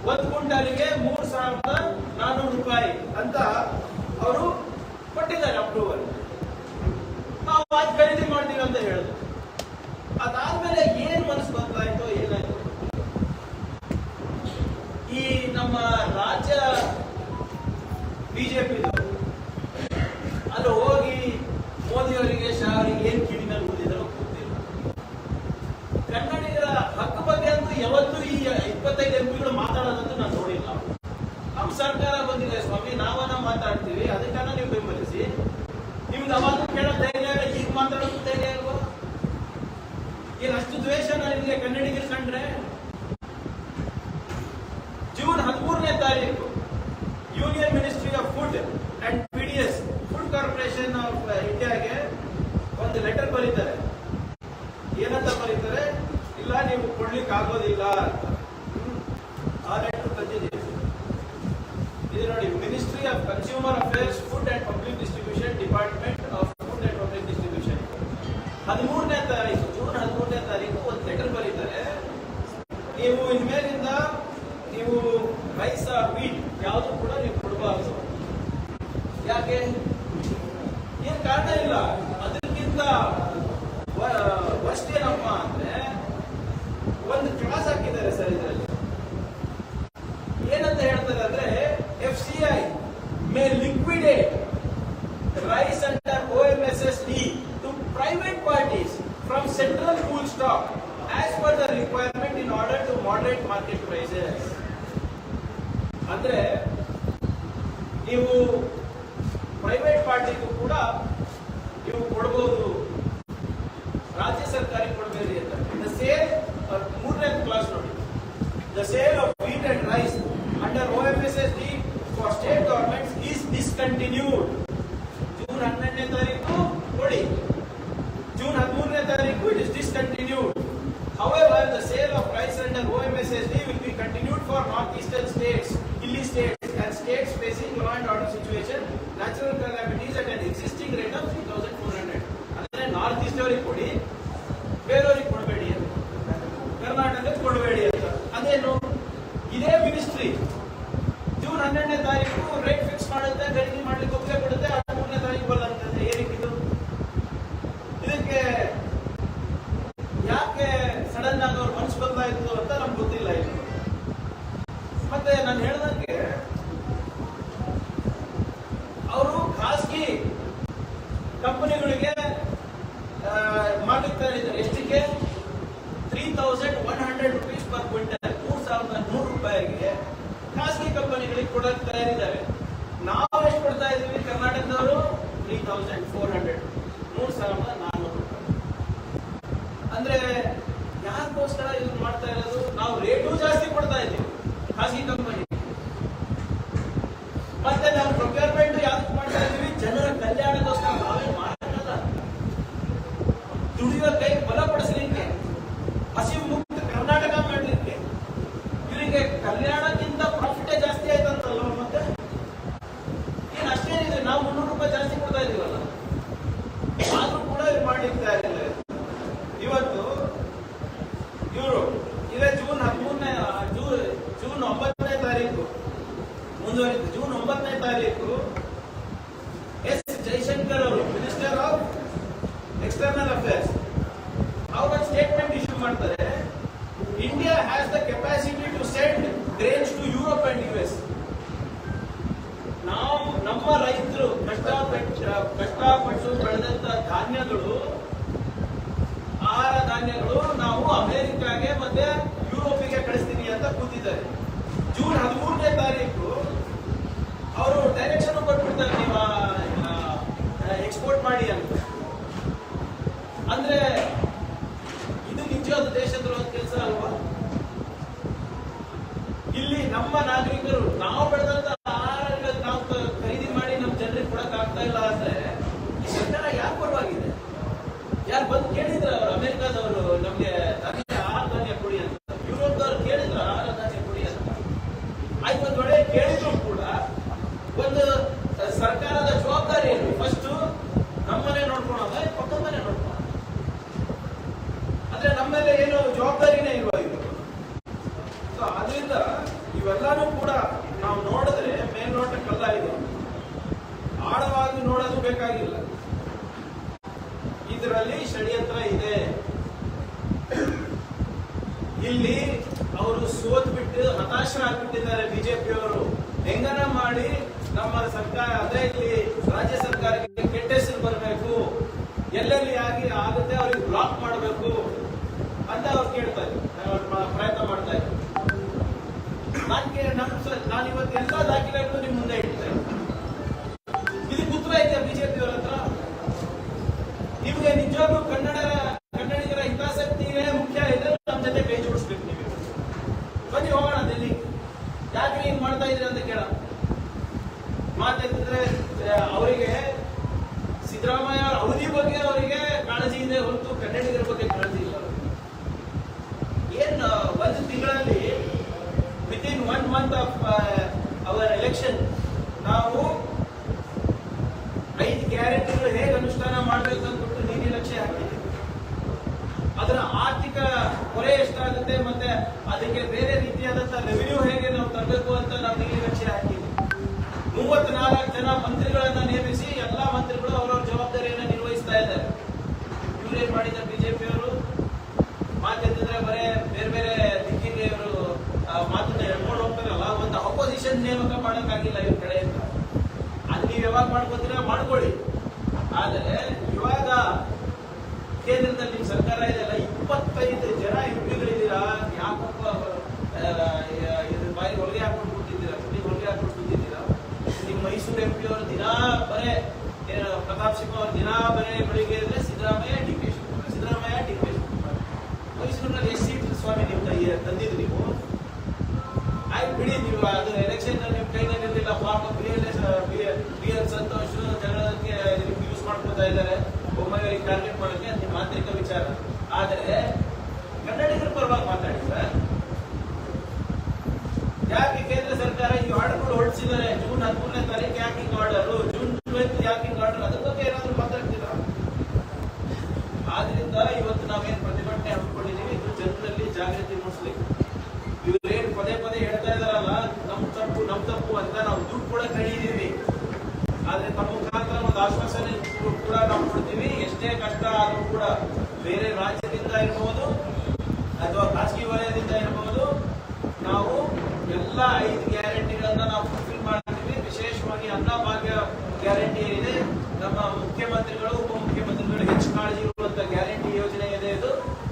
1 ಕ್ವಿಂಟಲ್ಗೆ 3,400 ರೂಪಾಯಿ ಅಂತ ಅವರು ಕೊಟ್ಟಿದ್ದಾರೆ ಅಪ್ರೂವಲ್. ನಾವು ಅದು ಖರೀದಿ ಮಾಡ್ತೀವಿ ಅಂತ ಹೇಳಿದ್ರು. ಅದಾದ್ಮೇಲೆ ಏನ್ ಮನಸ್ಸು ಬರ್ತಾ ಇತ್ತು, ಏನಾಯ್ತು? ಈ ನಮ್ಮ ರಾಜ್ಯ ಬಿಜೆಪಿ ಅಲ್ಲಿ ಹೋಗಿ ಮೋದಿಯವರಿಗೆ ಶಾ ಅವರಿಗೆ ಏನ್ ಕಿವಿನಲ್ಲಿ ಓದಿದಾರೋ ಗೊತ್ತಿಲ್ಲ. ಕನ್ನಡಿಗರ ಹಕ್ಕು ಬಗ್ಗೆ ಅಂತೂ ಯಾವತ್ತೂ ಈ 25 ಎಂಪಿಗಳು ಮಾತಾಡೋದಂತೂ ನಾನು ನೋಡಿಲ್ಲ. ನಮ್ಮ ಸರ್ಕಾರ ಬಂದಿದೆ ಸ್ವಾಮಿ, ನಾವನ್ನ ಮಾತಾಡ್ತೀವಿ, ಅದಕ್ಕಾನ ನೀವು ಬೆಂಬಲಿಸಿ. ನಿಮ್ದು ಅವಾಗ ಕೇಳೋ ಧೈರ್ಯ, ಈಗ ಮಾತಾಡೋದು ಧೈರ್ಯ ಅಲ್ವಾ? ಏನ್ ಅಷ್ಟು ದ್ವೇಷ ನಿಮಗೆ ಕನ್ನಡಿಗರು ಕಂಡ್ರೆ? ಜೂನ್ 13ನೇ ತಾರೀಕು union ministry of food and PDS food corporation of ಇಂಡಿಯಾಗೆ ಒಂದು ಲೆಟರ್ ಬರೀತಾರೆ. ಏನಂತ ಬರೀತಾರೆ? ಇಲ್ಲ, ನೀವು ಕೊಡ್ಲಿಕ್ಕೆ ಆಗೋದಿಲ್ಲ ಅಂತ. ಆ ಲೆಟರ್ ತಂದಿದ್ದೀವಿ. ಇದು ನೋಡಿ, ministry of consumer affairs, food and public distribution, department of food and public distribution 13ನೇ ತಾರೀಕು, ಜೂನ್ 13ನೇ ತಾರೀಕು ಒಂದು ಲೆಟರ್ ಬರೀತಾರೆ. ನೀವು ಇನ್ಮೇಲಿಂದ ನೀವು ರೈಸ್ ವೀಟ್ ಯಾವುದು ಕೂಡ ನೀವು ಕೊಡಬಾರದು. ಯಾಕೆ? ಏನ್ ಕಾರಣ ಇಲ್ಲ. ಅದಕ್ಕಿಂತ ವರ್ಸ್ಟ್ ಏನಪ್ಪ ಅಂದ್ರೆ ಒಂದು ಕ್ಲಾಸ್ ಹಾಕಿದ್ದಾರೆ ಸರ್ ಇದರಲ್ಲಿ. ಏನಂತ ಹೇಳ್ತಾರೆ ಅಂದ್ರೆ FCI may liquidate rice under OMSSD to private parties from central pool stock as per the requirement in order to moderate market prices. ಅಂದ್ರೆ ನೀವು ಪ್ರೈವೇಟ್ ಪಾರ್ಟಿಗೂ ಕೂಡ ನೀವು ಕೊಡಬಹುದು, ರಾಜ್ಯ ಸರ್ಕಾರಕ್ಕೆ ಕೊಡಬೇಡಿ ಅಂತ. ದ ಸೇಲ್, ಮೂರನೇ ಕ್ಲಾಸ್ ನೋಡಿ, the sale of wheat and rice under OMSSD for state governments is discontinued. June 12ನೇ ತಾರೀಕು ಕೊಡಿ, ಜೂನ್ 13ನೇ ತಾರೀಕು it is discontinued. However, the sale of rice under OMSSD will be continued for northeastern states, hilly states and states facing law and order situation, natural calamities at an existing rate of 3,400. ಅಂದ್ರೆ north East ಅವರಿಗೆ ಕೊಡಿ, ಬೇರೆಯವರಿಗೆ ಕೊಡಬೇಡಿ ಅಂತ, ಕರ್ನಾಟಕಕ್ಕೆ ಕೊಡಬೇಡಿ ಅಂತ. ಅದೇನು? ಇದೇ ಮಿನಿಸ್ಟ್ರಿ ಜೂನ್ 12ನೇ ತಾರೀಕು ರೇಟ್ ಫಿಕ್ಸ್ ಮಾಡುತ್ತೆ, ಖರೀದಿ ಮಾಡ್ಲಿಕ್ಕೆ ಒಪ್ಪಿಗೆ ಕೊಡುತ್ತೆ, 13ನೇ ತಾರೀಕು ಬಲ್ಲಂತಂದ್ರೆ ಏನಕ್ಕಿದು? ಇದಕ್ಕೆ ಯಾಕೆ ಸಡನ್ ಆಗಿ ಅವ್ರ ಮನಸ್ಸು ಬದಲಾಯಿತು ಅಂತ ನಮ್ಗೆ ಗೊತ್ತಿಲ್ಲ. ಇದು ಮತ್ತೆ ನಾನು ಹೇಳ್ದಂಗೆ ಅವರು ಖಾಸಗಿ ಕಂಪನಿಗಳಿಗೆ ಮಾರ್ಲಿಕ್ಕೆ ಇದ್ದಾರೆ. ಎಷ್ಟಕ್ಕೆ? 3,100 rupees per ಕ್ವಿಂಟಲ್, 3,100 ರೂಪಾಯಿಗೆ ಖಾಸಗಿ ಕಂಪನಿಗಳಿಗೆ ಕೊಡಕ್ಕೆ ತಯಾರಿದ್ದಾರೆ. ನಾವು ಎಷ್ಟು ಕೊಡ್ತಾ ಇದ್ದೀವಿ ಕರ್ನಾಟಕದವರು? 3,400, 3,400 ರೂಪಾಯಿ. ಅಂದ್ರೆ ಯಾರಿಗೋಸ್ಕರ ಇದನ್ನ ಮಾಡ್ತಾ ಇರೋದು? ನಾವು ರೇಟು ಜಾಸ್ತಿ ಕೊಡ್ತಾ ಇದ್ದೀವಿ ಖಾಸಗಿ ಕಂಪನಿ. ಮತ್ತೆ ನಾವು ಪ್ರೊಕ್ಯೂರ್ಮೆಂಟ್ ಯಾವ್ದಕ್ಕೆ ಮಾಡ್ತಾ ಇದ್ದೀವಿ? ಜನರ ಕಲ್ಯಾಣಕ್ಕೋಸ್ಕರ. ನಾವೇ ಮಾಡಲ್ಲ, ದುಡಿಯುವ ಕೈ ಬಲಪಡಿಸಲಿಕ್ಕೆ, ಹಸಿವು ಮುಕ್ತ ಕರ್ನಾಟಕ ಮಾಡಲಿಕ್ಕೆ. ಇವರಿಗೆ ಕಲ್ಯಾಣಕ್ಕಿಂತ ಪ್ರಾಫಿಟೇ ಜಾಸ್ತಿ ಆಯ್ತಂತಲ್ಲ. ಮತ್ತೆ ಏನ್ ಅಷ್ಟೇನಿದೆ, ನಾವು 300 ರೂಪಾಯಿ ಜಾಸ್ತಿ ಕೊಡ್ತಾ ಇದೀವಲ್ಲ, ಆದ್ರೂ ಕೂಡ ಇವ್ರು ಮಾಡ್ಲಿಕ್ಕೆ ತಯಾರಿಲ್ಲ. ಇವತ್ತು ಇವರು ಇದೇ ಜೂನ್ 9ನೇ ತಾರೀಕು ಮುಂದುವರಿತು. ಜೂನ್ 9ನೇ ತಾರೀಕು ಎಸ್ ಜೈಶಂಕರ್ ಅವರು, ಮಿನಿಸ್ಟರ್ ಆಫ್ ಎಕ್ಸ್ಟರ್ನಲ್ ಅಫೇರ್ಸ್, ಅವರು ಸ್ಟೇಟ್ಮೆಂಟ್ ಇಶ್ಯೂ ಮಾಡ್ತಾರೆ. India has the capacity to send grains to Europe and US. ನಾವು ನಮ್ಮ ರೈತರು ಕಷ್ಟಪಟ್ಟು ಬೆಳೆದಂತ ಧಾನ್ಯಗಳು, ಆಹಾರ ಧಾನ್ಯಗಳು ನಾವು ಅಮೆರಿಕಾಗೆ ಮತ್ತೆ ಯುರೋಪಿಗೆ ಕಳಿಸ್ತೀನಿ ಅಂತ ಕೂತಿದ್ದಾರೆ. ಜೂನ್ 13ನೇ ತಾರೀಕು ಅವರು ಡೈರೆಕ್ಷನ್ ಕೊಟ್ಬಿಡ್ತಾರೆ, ನೀವು ಎಕ್ಸ್ಪೋರ್ಟ್ ಮಾಡಿ ಅಂತ. ಅಂದ್ರೆ ಇದು ನಿಜವಾದ ದೇಶದ್ರೋಹ ಕೆಲಸ ಅಲ್ವಾ? ಇಲ್ಲಿ ನಮ್ಮ ನಾಗರಿಕರು ನಾವು ಬೆಳೆದಂತ ಆಹಾರಗಳು ನಾವು ಖರೀದಿ ಮಾಡಿ ನಮ್ಮ ಜನರಿಗೆ ಕೊಡಕ್ ಆಗ್ತಾ ಇಲ್ಲ ಅಂದ್ರೆ ಈ ಸರ್ಕಾರ ಯಾರು ಪರವಾಗಿದೆ? ಯಾರು ಬಂದು ಕೇಳಿದ್ರ? ಅವರು ಅಮೆರಿಕಾದವರು ನಮ್ಗೆ ಆಹಾರ ಧಾನ್ಯ ಕೊಡಿ ಅಂತ, ಯುರೋಪ್ದವ್ರು ಕೇಳಿದ್ರ ಆಹಾರ ಧಾನ್ಯ ಕೊಡಿ ಅಂತ? ಆಯ್ತು, ಒಂದ್ ವೇಳೆ ಕೇಳಿದ್ರು ಕೂಡ ಒಂದು ಸರ್ಕಾರದ ಜವಾಬ್ದಾರಿ ಏನು? ಫಸ್ಟ್ ನಮ್ಮನೆ ನೋಡ್ಕೊಳೋದ, ಪಕ್ಕದ ಮನೆ ನೋಡ್ಕೊಳ? ಅಂದ್ರೆ ನಮ್ಮೇಲೆ ಏನು ಜವಾಬ್ದಾರಿನೇ ಇಲ್ವಾ ಇದು? ಸೊ ಅದರಿಂದ ಇವೆಲ್ಲಾನು ಕೂಡ ನಾವು ನೋಡಿದ್ರೆ ಮೇಲ್ನೋಟಕ್ಕಲ್ಲ, ಇದು ಆಳವಾಗಿ ನೋಡೋದು ಬೇಕಾಗಿಲ್ಲ. ಇದರಲ್ಲಿ ಷಡ್ಯಂತ್ರ ಇದೆ. ಇಲ್ಲಿ ಅವರು ಸೋತ್ ಬಿಟ್ಟು ಹತಾಶರಾಗ್ಬಿಟ್ಟಿದ್ದಾರೆ ಬಿಜೆಪಿಯವರು. ಹೆಂಗನ ಮಾಡಿ ನಮ್ಮ ಸರ್ಕಾರ, ಅದೇ ಇಲ್ಲಿ ರಾಜ್ಯ ಸರ್ಕಾರಕ್ಕೆ ಕೆಟ್ಟ ಹೆಸರು ಬರಬೇಕು, ಎಲ್ಲೆಲ್ಲಿ ಆಗುತ್ತೆ ಅವ್ರಿಗೆ ಬ್ಲಾಕ್ ಮಾಡಬೇಕು ಅಂತ ಅವ್ರು ಕೇಳ್ತಾ ಇದ್ರು, ಪ್ರಯತ್ನ ಮಾಡ್ತಾ ಇದ್ರು. ನಾನು ಇವತ್ತು ಎಲ್ಲ ದಾಖಲೆಗಳು ನಿಮ್ ಮುಂದೆ ಇಡ್ತೇನೆ. ಇದಕ್ಕೆ ಉತ್ತರ ಇದೆಯಾ ಬಿಜೆಪಿಯವರ ಹತ್ರ? ನಿಮ್ಗೆ ನಿಜವಾಗ್ಲೂ ಕನ್ನಡಿಗರ ಹಿತಾಸಕ್ತಿಯೇ ಮುಖ್ಯ ಇದೆ, ನಮ್ಮ ಜೊತೆ ಕೈ ಜೋಡಿಸ್ಬೇಕು. ನೀವು ಬನ್ನಿ ಹೋಗೋಣ ಡೆಲ್ಲಿ. ಯಾಕೆ ಹಿಂಗ್ ಮಾಡ್ತಾ ಇದ್ರಿ ಅಂತ ಕೇಳ ಮಾತಾಡಿದ್ರೆ ಅವರಿಗೆ ಸಿದ್ದರಾಮಯ್ಯ ಅವಧಿ ಬಗ್ಗೆ ಅವರಿಗೆ ಕಾಳಜಿ ಇದೆ ಹೊರತು ಕನ್ನಡಿಗರ ಬಗ್ಗೆ ಕಾಳಜಿ ಇಲ್ಲ. ಏನ್ ಒಂದು ತಿಂಗಳಲ್ಲಿ within 1 month of our election ನಾವು 5 ಗ್ಯಾರಂಟಿಗಳು ಹೇಗೆ ಅನುಷ್ಠಾನ ಮಾಡಬೇಕು ಅಂದ್ಬಿಟ್ಟು ನೀತಿ ಲಕ್ಷ್ಯ ಹಾಕಿದ್ದೀವಿ. ಅದರ ಆರ್ಥಿಕ ಹೊರೆ ಎಷ್ಟಾಗುತ್ತೆ ಮತ್ತೆ ಅದಕ್ಕೆ ಬೇರೆ ರೀತಿಯಾದಂತಹ ರೆವಿನ್ಯೂ ಹೇಗೆ ನಾವು ತರಬೇಕು ಅಂತ ನಾವು ನೀತಿ ಲಕ್ಷ್ಯ ಹಾಕಿದ್ದೀವಿ. 34 ಜನ ಮಂತ್ರಿಗಳನ್ನ ಮಾಡಕ್ಕಾಗಿಲ್ಲ ಇವ್ರ ಕಡೆಯಿಂದ. ಅದು ನೀವು ಯಾವಾಗ ಮಾಡ್ಕೋತೀರಾ ಮಾಡ್ಕೊಳ್ಳಿ. ಆದರೆ ಇವಾಗ ಕೇಂದ್ರದಲ್ಲಿ ನಿಮ್ ಸರ್ಕಾರ ಇದೆಯಲ್ಲ, 25 ಜನ ಎಂಪಿಗಳಿದ್ದೀರಾ, ಯಾಕಪ್ಪ ಬಾಯಿ ಹೊಲಿಗೆ ಹಾಕೊಂಡು ಕೂತಿದ್ದೀರಾ, ಸುದ್ದಿ ಹೊಲಿಗೆ ಹಾಕೊಂಡು ಕೂತಿದ್ದೀರಾ? ನಿಮ್ ಮೈಸೂರು ಎಂಪಿ ಅವರು ದಿನಾ ಬರೇ ಪ್ರತಾಪ್ ಸಿಂಹ ಅವರು ದಿನಾ ಬರೇ ಬೆಳಿಗ್ಗೆ ಇದ್ರೆ Siddaramaiah D K Shivakumar, Siddaramaiah D K Shivakumar. ಮೈಸೂರಿನಲ್ಲಿ ಎಷ್ಟು ಸೀಟ್ ಸ್ವಾಮಿ ನಿಮ್ ತಂದಿದ್ದು ನೀವು? ಆಯ್ತು ಬಿಡಿ, ನೀವು ಅದು ಎಲೆಕ್ಷನ್ ನಿಮ್ ಕೈನಲ್ಲಿ ಇರಲಿಲ್ಲ. ಪಾಪ ಬಿ ಎಲ್ ಸಂತೋಷ್ ಜಗಳಕ್ಕೆ ಯೂಸ್ ಮಾಡ್ಕೊತಾ ಇದ್ದಾರೆ, ಒಮ್ಮೆ ಟಾರ್ಗೆಟ್ ಮಾಡೋಕೆ. ಅದು ನಿಮ್ಮ ಆಂತರಿಕ ವಿಚಾರ. ಆದರೆ ಕನ್ನಡಿಗರ ಪರವಾಗಿ ಮಾತಾಡಿ ಸರ್. ಯಾಕೆ ಕೇಂದ್ರ ಸರ್ಕಾರ ಈ ಆರ್ಡರ್ಗಳು ಹೊರಡಿಸಿದ್ದಾರೆ? ಜೂನ್ 13ನೇ ತಾರೀಕು ಯಾಕೆ ಹಿಂಗ್ ಆರ್ಡರ್, ಜೂನ್ 12 ಯಾಕೆ ಹಿಂಗ್ ಆರ್ಡರ್, ಅದ್ರ ಬಗ್ಗೆ ಏನಾದ್ರು ಮಾತಾಡ್ತೀರಾ? ಆದ್ರಿಂದ ಇವತ್ತು ನಾವೇನ್ ಪ್ರತಿಭಟನೆ ಹಮ್ಮಿಕೊಂಡಿದೀವಿ, ಇದು ಜನರಲ್ಲಿ ಜಾಗೃತಿ ಮೂಡಿಸ್ಲಿಕ್ಕೆ. ಇವ್ರೇನ್ ಪದೇ ಪದೇ ಹೇಳ್ತಾ ಇದಾರಲ್ಲ, ನಮ್ ತಪ್ಪು ಅಂತ ನಾವು ದುಡ್ಡು ಕೂಡ ಕಳೀದೀವಿ. ಆದ್ರೆ ತಮ್ಮ ಮುಖಾಂತರ ಒಂದು ಆಶ್ವಾಸನೆ ಕೂಡ ನಾವು ಕೊಡ್ತೀವಿ. ಎಷ್ಟೇ ಕಷ್ಟ ಆದ್ರೂ ಕೂಡ ಬೇರೆ ರಾಜ್ಯದಿಂದ ಇರಬಹುದು ಅಥವಾ ಖಾಸಗಿ ವಲಯದಿಂದ ಇರಬಹುದು, ನಾವು ಎಲ್ಲ 5 ಗ್ಯಾರಂಟಿಗಳನ್ನ ನಾವು ಫುಲ್ಫಿಲ್ ಮಾಡ್ತೀವಿ. ವಿಶೇಷವಾಗಿ ಅನ್ನಭಾಗ್ಯ ಗ್ಯಾರಂಟಿ ಏನಿದೆ, ನಮ್ಮ ಮುಖ್ಯಮಂತ್ರಿಗಳು ಉಪಮುಖ್ಯಮಂತ್ರಿಗಳು ಹೆಚ್ಚು ಕಾಳಜಿ ಇರುವಂತ ಗ್ಯಾರಂಟಿ ಯೋಜನೆ ಇದೆ.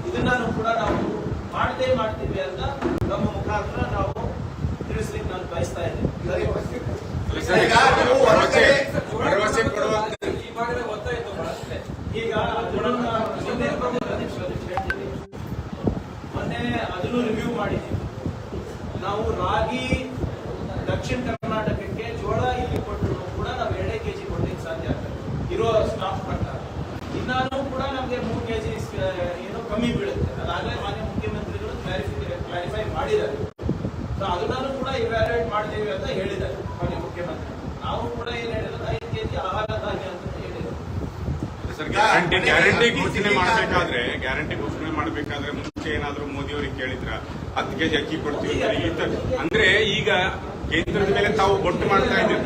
ಇದನ್ನು ಕೂಡ ನಾವು ಮಾಡ್ತೀವಿ ಅಂತ ನಮ್ಮ ಮುಖಾಂತರ ನಾವು ತಿಳಿಸ್ಲಿಕ್ಕೆ ನಾನು ಬಯಸ್ತಾ ಇದ್ದೀನಿ. ಭರವಸೆ ಕೊಡುವಂತ ಈಗ ಮೊನ್ನೆ ಅದನ್ನು ರಿವ್ಯೂ ಮಾಡಿದ್ದೀವಿ ನಾವು. ರಾಗಿ ದಕ್ಷಿಣ ಕರ್ನಾಟಕಕ್ಕೆ, ಜೋಳ ಇಲ್ಲಿ ಕೊಟ್ಟರು ಕೂಡ ನಾವು 2 kg ಕೊಡ್ಲಿಕ್ಕೆ ಸಾಧ್ಯ ಆಗ್ತದೆ ಇರೋ ಸ್ಟಾಕ್ ಪ್ರಕಾರ. ಇನ್ನಾನು ಕೂಡ ನಮ್ಗೆ 3 kg ಏನೋ ಕಮ್ಮಿ ಬೀಳುತ್ತೆ. ಅದಾಗಲೇ ಮಾನ್ಯ ಮುಖ್ಯಮಂತ್ರಿಗಳು ಕ್ಲಾರಿಫೈ ಮಾಡಿದ್ದಾರೆ. ಅದನ್ನಾನು ಕೂಡ ಇವ್ಯಾಲ್ಯೂಯೇಟ್ ಮಾಡ್ತೀವಿ ಅಂತ ಹೇಳಿದ್ದಾರೆ ಮಾನ್ಯ ಮುಖ್ಯಮಂತ್ರಿ. ನಾವು ಕೂಡ ಏನ್ ಹೇಳಿರೋದು 5 kg ಆಹಾರ ಧಾನ್ಯ ಅಂತ ಹೇಳಿದ್ರು. ಗ್ಯಾರಂಟಿ ಘೋಷಣೆ ಮಾಡಬೇಕಾದ್ರೆ ಮುಂಚೆ ಏನಾದ್ರು ಮೋದಿ ಅವರಿಗೆ ಕೇಳಿದ್ರ 10 kg ಅಕ್ಕಿ ಕೊಡ್ತೀವಿ ಅಂದ್ರೆ ಈಗ ಕೇಂದ್ರದ ಮೇಲೆ ತಾವು ಬೊಟ್ಟು ಮಾಡ್ತಾ ಇದ್ದೀವಿ.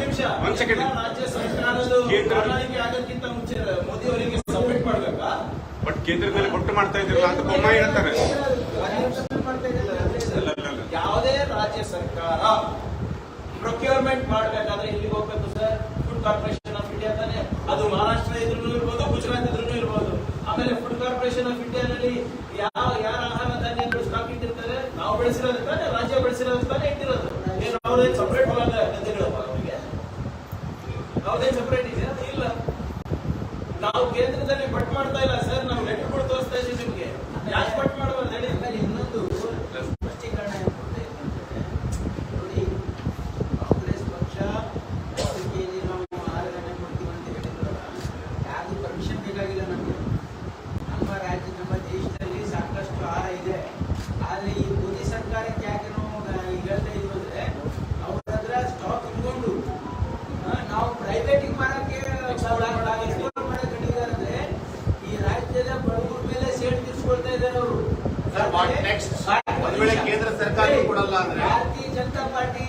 ಒಂದ್ ಸೆಕೆಂಡ್, ರಾಜ್ಯ ಸರ್ಕಾರದ ಪ್ರಣಾಳಿಕೆ ಆಗೋಕ್ಕಿಂತ ಮುಂಚೆ ಮೋದಿ ಅವರಿಗೆ ಸಬ್ಮಿಟ್ ಮಾಡ್ಬೇಕಾ? ಬಟ್ ಕೇಂದ್ರದ ಮೇಲೆ ಬೊಟ್ಟು ಮಾಡ್ತಾ ಇದ್ರಲ್ಲ ಅಂತ ಬೊಮ್ಮಾಯಿ ಹೇಳ್ತಾರೆ. ಯಾವುದೇ ರಾಜ್ಯ ಸರ್ಕಾರ ಪ್ರೊಕ್ಯೂರ್ಮೆಂಟ್ ಮಾಡಬೇಕಾದ್ರೆ ಇಲ್ಲಿಗೆ ಹೋಗ್ಬೇಕು sir. Food corporation of India ತಾನೆ, ಅದು ಮಹಾರಾಷ್ಟ್ರ ಇದ್ರೂ ಇರ್ಬೋದು, ಗುಜರಾತ್ ಇದ್ರೂ ಇರ್ಬೋದು. ಆಮೇಲೆ ಫುಡ್ ಕಾರ್ಪೊರೇಷನ್ ಆಫ್ ಇಂಡಿಯಾದಲ್ಲಿ ಯಾರ ಆಹಾರ ಧಾನ್ಯಗಳು ಸ್ಟಾಕ್ ಇಟ್ಟಿರ್ತಾರೆ? ನಾವು ಬೆಳೆಸಿರೋದು ತಾನೆ, ರಾಜ್ಯ ಬೆಳೆಸಿರೋದು ತಾನೆ ಇಟ್ಟಿರೋದು. ಏನು ಅವ್ರದೇನು ಸಪರೇಟ್ ಹೋಗಲ್ಲ ಗದ್ದೆಗಳಪ್ಪ ಅವರಿಗೆ? ಅವ್ರದೇನು ಸಪರೇಟ್ ಇದೆಯಾ? ಇಲ್ಲ. ನಾವು ಕೇಂದ್ರದಲ್ಲಿ ಬಟ್ ಮಾಡ್ತಾ ಇಲ್ಲ ಸರ್, ನಾವು ಲೆಟರ್ಗಳು ತೋರಿಸ್ತಾ ಇದ್ದೀವಿ ನಿಮ್ಗೆ. ಯಾಕೆ ಬಟ್ ಮಾಡಬಾರ್ದು ಹೇಳಿ? ಇನ್ನೊಂದು ಸ್ಪಷ್ಟೀಕರಣ ನೋಡಿ, ಕಾಂಗ್ರೆಸ್ ಪಕ್ಷ 10 kg ನಾವು ಆಹಾರ ಧಾನ್ಯ ಕೊಡ್ತೀವಿ ಅಂತ ಹೇಳಿದ್ರು. ಯಾವುದು ಪರ್ಮಿಷನ್ ಬೇಕಾಗಿಲ್ಲ ನಮಗೆ. ನಮ್ಮ ರಾಜ್ಯ, ನಮ್ಮ ದೇಶದಲ್ಲಿ ಸಾಕಷ್ಟು ಆಹಾರ ಇದೆ. ಆದ್ರೆ ಈ ಮೋದಿ ಸರ್ಕಾರಕ್ಕೆ ಯಾಕೆ ನಾವು ಈಗ ಹೇಳ್ತಾ ಇದೀವಿ ಅಂದ್ರೆ, ಅವ್ರ ಹತ್ರ ಸ್ಟಾಕ್ ಇಟ್ಕೊಂಡು ನಾವು ಪ್ರೈವೇಟಿಗೆ ಮಾರಕ್ಕೆ ಮಾಡಿದ್ದಾರೆ. ಈ ರಾಜ್ಯದ ಬಡವರ ಮೇಲೆ ಸೇಡ್ ತೀರ್ಸ್ಕೊಳ್ತಾ ಇದ್ದಾರೆ ಅವರು. ಕೇಂದ್ರ ಸರ್ಕಾರ ಕೊಡಲ್ಲ ಅಂದ್ರೆ ಭಾರತೀಯ ಜನತಾ ಪಾರ್ಟಿ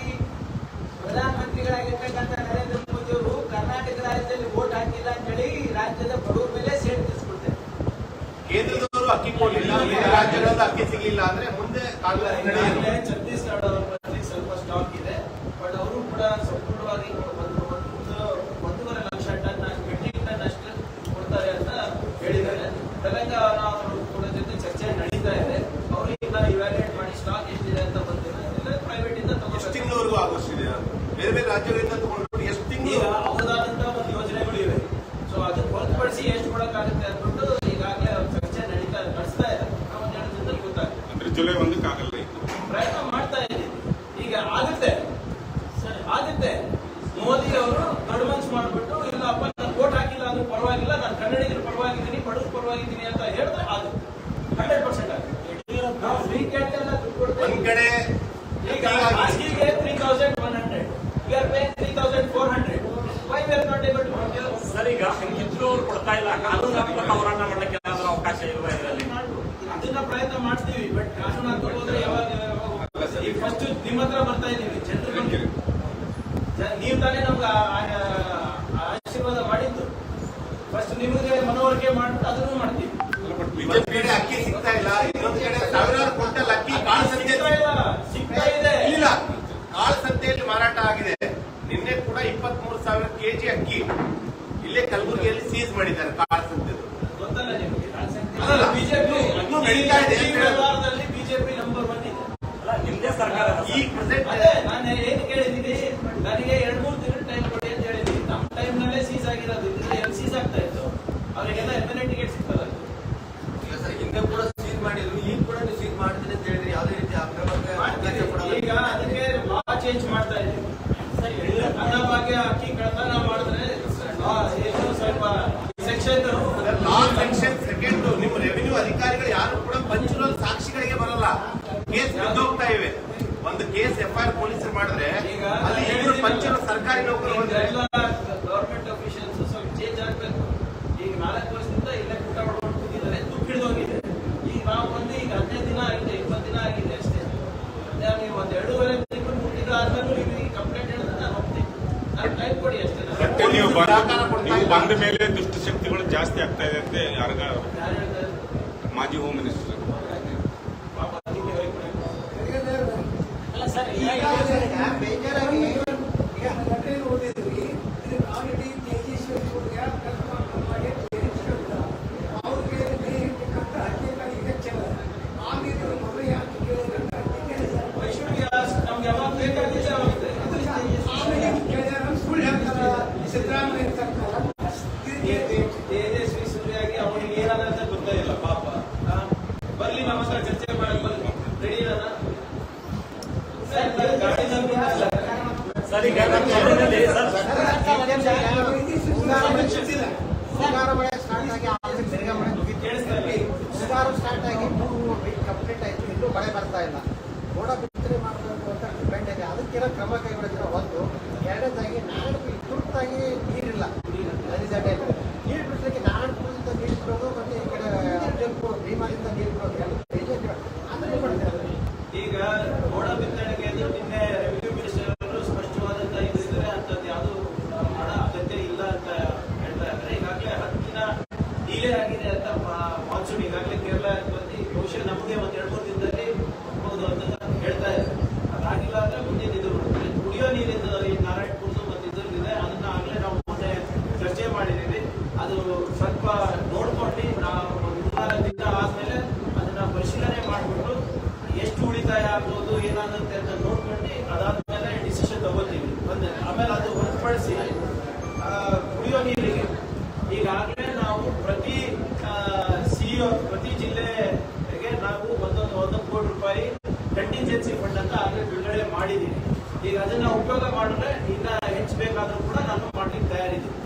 ಪ್ರಧಾನಮಂತ್ರಿಗಳಾಗಿರ್ತಕ್ಕಂಥ ನರೇಂದ್ರ ಮೋದಿ ಅವರು ಕರ್ನಾಟಕ ರಾಜ್ಯದಲ್ಲಿ ವೋಟ್ ಹಾಕಿಲ್ಲ ಅಂತ ಹೇಳಿ ರಾಜ್ಯದ ಬಡವರ ಮೇಲೆ ಸೇಡ್ ತೀರ್ಸ್ಕೊಳ್ತಾರೆ. ಕೇಂದ್ರದವರು ಅಕ್ಕಿ ಕೊಡಲಿಲ್ಲ, ರಾಜ್ಯಗಳಲ್ಲಿ ಅಕ್ಕಿ ಸಿಗಲಿಲ್ಲ ಅಂದ್ರೆ ಮುಂದೆ ಕಾಂಗ್ರೆಸ್ ನಡೆಯುತ್ತೆ. ಛತ್ತೀಸ್ಗಢ ಅವರ ಬಳಿ ಸ್ವಲ್ಪ ಸ್ಟಾಕ್ ಇದೆ, ಬಟ್ ಅವರು ಕೂಡ ಸಂಪೂರ್ಣವಾಗಿ 1.5 ಲಕ್ಷ ಟನ್ ಮೆಟ್ರಿಕ್ ಟನ್ ಅಷ್ಟು ಕೊಡ್ತಾರೆ ಅಂತ ಹೇಳಿದ್ದಾರೆ. ತೆಲಂಗಾಣ ಅವರು ಕೂಡ ಜೊತೆ ಚರ್ಚೆ ನಡೀತಾ ಇದೆ. ಅವರಿಗೆ ಇವ್ಯಾಲ್ಯೂಯೇಟ್ ಮಾಡಿ ಸ್ಟಾಕ್ ಎಷ್ಟಿದೆ ಅಂತ ಬಂದಿಲ್ಲ. ಪ್ರೈವೇಟ್ ಇಂದ ಎಷ್ಟು ತಿಂಗಳವರೆಗೂ ಆಗೋಷ್ಟಿದೆ? ಬೇರೆ ಬೇರೆ ರಾಜ್ಯಗಳಿಂದ ತಗೊಂಡು ಎಷ್ಟು ತಿಂಗಳು ಅವರದಾದಂತಹ ಒಂದು ಯೋಜನೆಗಳು ಇವೆ. ಸೊ ಅದಕ್ಕೆ ಹೊರತುಪಡಿಸಿ ಎಷ್ಟು ಕೊಡಕ್ಕಾಗುತ್ತೆ ಅಂದ್ಬಿಟ್ಟು ಈಗಾಗಲೇ ಚರ್ಚೆ ನಡೆಸ್ತಾ ಇದೆ. ನಾವು 2 ದಿನದಲ್ಲಿ ಗೊತ್ತಾಗುತ್ತೆ. ಅಂದ್ರೆ ಜುಲೈ 1ಕ್ಕೆ ಆಗಲ್ಲ. ಪ್ರಯತ್ನ ಮಾಡ್ತಾ ಇದ್ದೀವಿ. ಈಗ ಆಗುತ್ತೆ. ಮೋದಿ ಅವರು ದೊಡ್ಡ ಮನ್ಸು ಮಾಡ್ಬಿಟ್ಟು, ಇಲ್ಲಪ್ಪ ನಾನು ವೋಟ್ ಹಾಕಿಲ್ಲ ಅಂದ್ರೂ ಪರವಾಗಿಲ್ಲ, ನಾನು ಕನ್ನಡಿಗರ ಪರವಾಗಿದ್ದೀನಿ, ಬಡವ್ರ ಪರವಾಗಿದ್ದೀನಿ ಅಂತ ಹೇಳಿದ್ರೆ ಆಗುತ್ತೆ. 100% ಆಗುತ್ತೆ. ನಾವು ಫ್ರೀ ಕ್ಯಾಂಡ್ ಎಲ್ಲ ದುಡ್ಡು ಕೊಡ್ತೇವೆ. ಒಂದ್ ಕಡೆ ಈಗ ಖಾಸಗಿಗೆ 3,100, we are paying 3,400. Why we are not able to procure? Sir, ಈಗ ಇದ್ರು ಅವ್ರು ಕೊಡ್ತಾ ಇಲ್ಲ, ಕಾನೂನಾತ್ಮಕ ಹೋರಾಟ ಮಾಡಲಿಕ್ಕೆ ಏನಾದರೂ ಅವಕಾಶ ಇಲ್ವಾ ಇದರಲ್ಲಿ? ಅದನ್ನ ಪ್ರಯತ್ನ ಮಾಡ್ತೀವಿ. ಬಟ್ ಕಾನೂನಾತ್ಮಕ ಹೋದ್ರೆ ಯಾವಾಗ ಈಗ ಫಸ್ಟ್ ನಿಮ್ಮ ಹತ್ರ ಬರ್ತಾ ಇದೀವಿ. ಜನರು ನೀವು ತಾನೇ ನಮ್ಗೆ ಆಶೀರ್ವಾದ ಮಾಡಿದ್ದು. ಫಸ್ಟ್ ನಿಮಗೆ ಮನವರಿಕೆ ಮಾಡ್ಬಿಟ್ಟು ಅದನ್ನು ಮಾಡ್ತೀವಿ. ಒಂದ್ ಕಡೆ ಅಕ್ಕಿ ಸಿಗ್ತಾ ಇಲ್ಲ, ಇನ್ನೊಂದ್ ಕಡೆ ಸಾವಿರಾರು ಕ್ವಿಂಟಲ್ ಅಕ್ಕಿ ಕಾಳು ಸಂತೆ ಸಿಗ್ತಾ ಇದೆ. ಇಲ್ಲ, ಕಾಳು ಸಂತೆಯಲ್ಲಿ ಮಾರಾಟ ಆಗಿದೆ. 30,000 kg ಅಕ್ಕಿ ಇಲ್ಲೇ ಕಲಬುರಗಿಯಲ್ಲಿ ಸೀಸ್ ಮಾಡಿದ್ದಾರೆ ಕಾಳಸಂತೆದು. ಗೊತ್ತಲ್ಲ ನಿಮಗೆ? ಅಲ್ಲಲ್ಲ, ಬಿಜೆಪಿ ಇನ್ನೂ ನಡೀತಾ ಇದೆ. ಬಿಜೆಪಿ ನಂಬರ್ 1 ಇದೆ. ಅಲ್ಲ ನಿಮ್ದೇ ಸರ್ಕಾರ ಈ ಪ್ರೆಸೆಂಟ್ ಅದೇ ನಾನು ಏನು ಕೇಳಿದ್ದೀನಿ, ನನಗೆ 2-3 ದಿನ ಟೈಮ್ ಕೊಡಿ ಅಂತ ಹೇಳಿದ್ದೀನಿ. ನಮ್ಮ ಟೈಮ್ ನಲ್ಲೇ ಸೀಸ್ ಆಗಿರೋದು, ಇದ್ರೆ ಎಲ್ಲಿ ಸೀಸ್ ಆಗ್ತಾ ಇತ್ತು? ಅವರಿಗೆಲ್ಲ ಎಮ್ಎಲ್ಎ ಟಿಕೆಟ್ ಸಿಗ್ತಲ್ಲ. ಈಗ ಸರ್ ಹಿಂದೆ ಕೂಡ ಸೀಸ್ ಮಾಡಿದ್ರು, ಈಗ ಕೂಡ ನೀವು ಸೀಸ್ ಮಾಡ್ತೀನಿ ಅಂತ ಹೇಳಿದ್ರಿ. ಯಾವುದೇ ರೀತಿ ಅಕ್ರಮಕ್ಕೆ ಅವಕಾಶ ಕೊಡಲ್ಲ. ಈಗ ಅದಕ್ಕೆ ಲಾ ಚೇಂಜ್ ಮಾಡ್ತಾ ಇದ್ದೀವಿ. ಅನ್ನಭಾಗ್ಯ ಅಕ್ಕಿ ಕಳ್ತನ ಮಾಡಿದ್ರೆ ಏನು ಸ್ವಲ್ಪ ಸೆಕ್ಷನ್ ಲಾ ಸೆಕ್ಷನ್ ಸೆಕೆಂಡ್ ನಿಮ್ಮ ರೆವಿನ್ಯೂ ಅಧಿಕಾರಿಗಳು ಯಾರು ಕೂಡ ಪಂಚುಲಲ್ ಸಾಕ್ಷಿಗಳಿಗೆ ಬರಲ್ಲ. ಕೇಸ್ ಬಿದ್ದೋಗ್ತಾ ಇವೆ. ಒಂದು ಕೇಸ್ FIR ಪೊಲೀಸರು ಮಾಡಿದ್ರೆ ಅಲ್ಲಿ ಇಬ್ಬರು ಪಂಚರು ಸರ್ಕಾರಿ ನೌಕರರು ಎಲ್ಲ ಗವರ್ಮೆಂಟ್ ಅಫಿಷಿಯಲ್ಸ್ ಸ್ವಲ್ಪ ಚೇಂಜ್ ಆಗ್ಬೇಕು. ಈಗ 4 ವರ್ಷದಿಂದ ಇಲ್ಲೇ ಊಟ ಮಾಡ್ಕೊಂಡು ಕೂತಿದ್ದಾರೆ, ದುಡ್ಡು ಹಿಡಿದೋಗಿದೆ. ಈಗ ನಾವು ಬಂದು ಈಗ 15 ದಿನ ಆಗಿದೆ, 20 ದಿನ ಆಗಿದೆ ಅಷ್ಟೇ. ನೀವು ಒಂದು 2.5 ತಿಂಗಳು 3 ತಿಂಗಳು ಆದ್ಮೇಲೆ ನೀವು ಕಂಪ್ಲೇಂಟ್ ಹೇಳಿದ್ರೆ ನಾನು ಹೋಗ್ತೀನಿ. ನಾನು ಟೈಮ್ ಕೊಡಿ ಅಷ್ಟೇ. ಮತ್ತೆ ನೀವು ಬಂದ ಮೇಲೆ ದುಷ್ಟಶಕ್ತಿಗಳು ಜಾಸ್ತಿ ಆಗ್ತಾ ಇದೆ ಅಂತ ಯಾರು ಹೇಳ್ತಾರೆ? ಮಾಜಿ ಹೋಮ್ ಮಿನಿಸ್ಟರ್ ಅಲ್ಲ ಸರ್, ಬೇಜಾರಾಗಿ ನಮ್ಗೆ ಯಾವಾಗ ಬೇಕಾಗಿದೆ ಆಗುತ್ತೆ. ತೇಜಸ್ವಿ ಸೂರ್ಯಾಗಿ ಅವನಿಗೆ ಏನಾದಂತ ಗೊತ್ತೇ ಇಲ್ಲ ಪಾಪ. ಬರ್ಲಿ ನಮ್ಮ ಹತ್ರ ಚರ್ಚೆ ಮಾಡಕ್ ಬರ್ಲಿ, ರೆಡಿ ಇರೋಣ? ಗಾಡಿನಲ್ಲಿ ಸರ್ ಈಗ ನಮ್ಮ ಮುಂಗಾರು ಮಳೆ ಸ್ಟಾರ್ಟ್ ಆಗಿ ಆಮೇಲೆ ತಿರ್ಗಾ ಮಳೆ ಕೇಳಿಸ್ತಾ ಇಲ್ಲ. ಮುಂಗಾರು ಸ್ಟಾರ್ಟ್ ಆಗಿ 3 ವೀಕ್ ಕಂಪ್ಲೀಟ್ ಆಯ್ತು, ಇನ್ನೂ ಮಳೆ ಬರ್ತಾ ಇಲ್ಲ. ಮೋಡ ಬಿತ್ತನೆ ಮಾಡಬೇಕು ಅಂತ ಡಿಪೆಂಡ್ ಇದೆ. ಅದಕ್ಕೆಲ್ಲ ಕ್ರಮ ಕೈಗೊಳ್ಳಿದ್ರೆ ಒಂದು. ಎರಡನೇದಾಗಿ ನಾರಾಯಣಪುರ ತುರ್ತಾಗಿ ನೀರಿಲ್ಲ. ನೀರು ಬಿಡ್ಲಿಕ್ಕೆ ನಾರಾಯಣಪುರದಿಂದ ನೀರು ಬಿಡೋದು ಮತ್ತೆ ಈ ಕಡೆ ಅಫಜಲ್ಪುರ ಭೀಮಾದಿಂದ ನೀರು ಬಿಡೋದು ಎಲ್ಲ ಬಿಜೆಪಿ ಅದನ್ನೇ ಮಾಡ್ತಾರೆ. ಈಗ ಮೋಡ ಬಿತ್ತನೆಗೆ ನಿನ್ನೆ ರೆವಿನ್ಯೂ ಮಿನಿಸ್ಟರ್ ಅವರು ಸ್ಪಷ್ಟವಾದಂತ ಇದ್ರೆ ಅಂತದ್ದು ಯಾವುದು ಮಾಡೋ ಅಗತ್ಯ ಇಲ್ಲ ಅಂತ ಹೇಳ್ತಾ ಇದ್ದಾರೆ. ಈಗಾಗಲೇ 10 ದಿನ ಡಿಲೇ ಆಗಿದೆ ಅಂತ ಮಾನ್ಸೂನ್ ಈಗಾಗಲೇ ಕೇರಳ ಬಂದು ಬಹುಶಃ ನಮಗೆ ಒಂದು 2-3 ದಿನದಲ್ಲಿ ಹೋಗ್ಬೋದು ಅಂತ ಹೇಳ್ತಾ ಇದ್ದಾರೆ. ಅದಾಗಿಲ್ಲ ಅಂದ್ರೆ ಮುಂದಿನ ಇದು ಕುಡಿಯೋ ನೀರಿನ ಈ ನಾರಾಯಣಪುರದ್ದು ಮತ್ತು ಇದ್ರಲ್ಲಿದೆ. ಅದನ್ನ ಆಗಲೇ ನಾವು ಮೊನ್ನೆ ಚರ್ಚೆ ಮಾಡಿದ್ದೀವಿ. ಅದು ಸ್ವಲ್ಪ ನೋಡ್ಕೊಂಡು ನಾವು 3-4 ದಿನ ಆದ್ಮೇಲೆ ಅದನ್ನ ಪರಿಶೀಲನೆ ಮಾಡಿಬಿಟ್ಟು ಎಷ್ಟು ಉಳಿತಾಯ ಆಗ್ಬೋದು ಏನಾಗುತ್ತೆ ಅಂತ ನೋಡ್ಕೊಂಡು ಅದಾದ್ಮೇಲೆ ಡಿಸಿಷನ್ ತಗೋತೀವಿ. ಆಮೇಲೆ ಅದು ಹೊರತುಪಡಿಸಿ ಕುಡಿಯೋ ನೀರಿಗೆ ಈಗಾಗಲೇ ನಾವು ಪ್ರತಿ ಸಿಇಒ ಪ್ರತಿ ಜಿಲ್ಲೆಗೆ ನಾವು ಒಂದೊಂದು ಕೋಟಿ ರೂಪಾಯಿ ಕಂಟಿಂಜೆನ್ಸಿ ಫಂಡ್ ಅಂತ ಆಗಲೇ ಬಿಡುಗಡೆ ಮಾಡಿದ್ದೀವಿ. ಈಗ ಅದನ್ನ ಉಪಯೋಗ ಮಾಡಿದ್ರೆ ಇನ್ನ ಹೆಚ್ಚಬೇಕಾದ್ರೂ ಕೂಡ ನಾನು ಮಾಡ್ಲಿಕ್ಕೆ ತಯಾರಿದ್ದೀನಿ.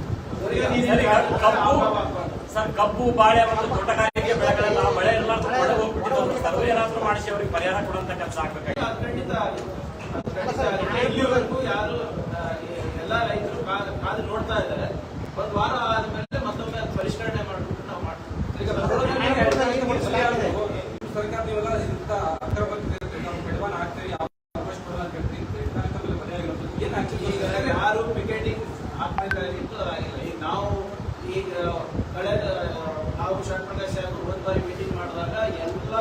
ಸರ್ ಕಬ್ಬು ಬಾಳೆ ಮತ್ತು ತೋಟಗಾರಿಕೆ ಬೆಳೆಗಳೆಲ್ಲ ಮಳೆ ಎಲ್ಲ ಒಳಗೆ ಹೋಗ್ಬಿಟ್ಟಿದ್ದು ಸರ್ವೆ ಏನಾದ್ರೂ ಮಾಡಿಸಿ ಅವ್ರಿಗೆ ಪರಿಹಾರ ಕೊಡುವಂತ ಕೆಲಸ ಆಗ್ಬೇಕಾಗಿದೆ. ಖಂಡಿತ ಇಲ್ಲಿವರೆಗೂ ಯಾರು ಎಲ್ಲ ರೈತರು ಕಾದು ನೋಡ್ತಾ ಇದ್ದಾರೆ. ಒಂದು ವಾರ ಆದ್ಮೇಲೆ ಮತ್ತೊಮ್ಮೆ ಪರಿಷ್ಕರಣೆ ಮಾಡ್ಬಿಟ್ಟು ನಾವು ಮಾಡ್ತೀವಿ. ಯಾರು ಪಿಕೆಟಿಂಗ್ ಹಾಕ್ಬೇಕಾಗಿತ್ತು ಅದಾಗಿಲ್ಲ. ಈಗ ನಾವು ಈಗ ಕಳೆದ ನಾವು ಷಣ್ಮುಖ ಸಾಹೇಬರು ಒಂದ್ ಬಾರಿ ಮೀಟಿಂಗ್ ಮಾಡಿದಾಗ ಎಲ್ಲ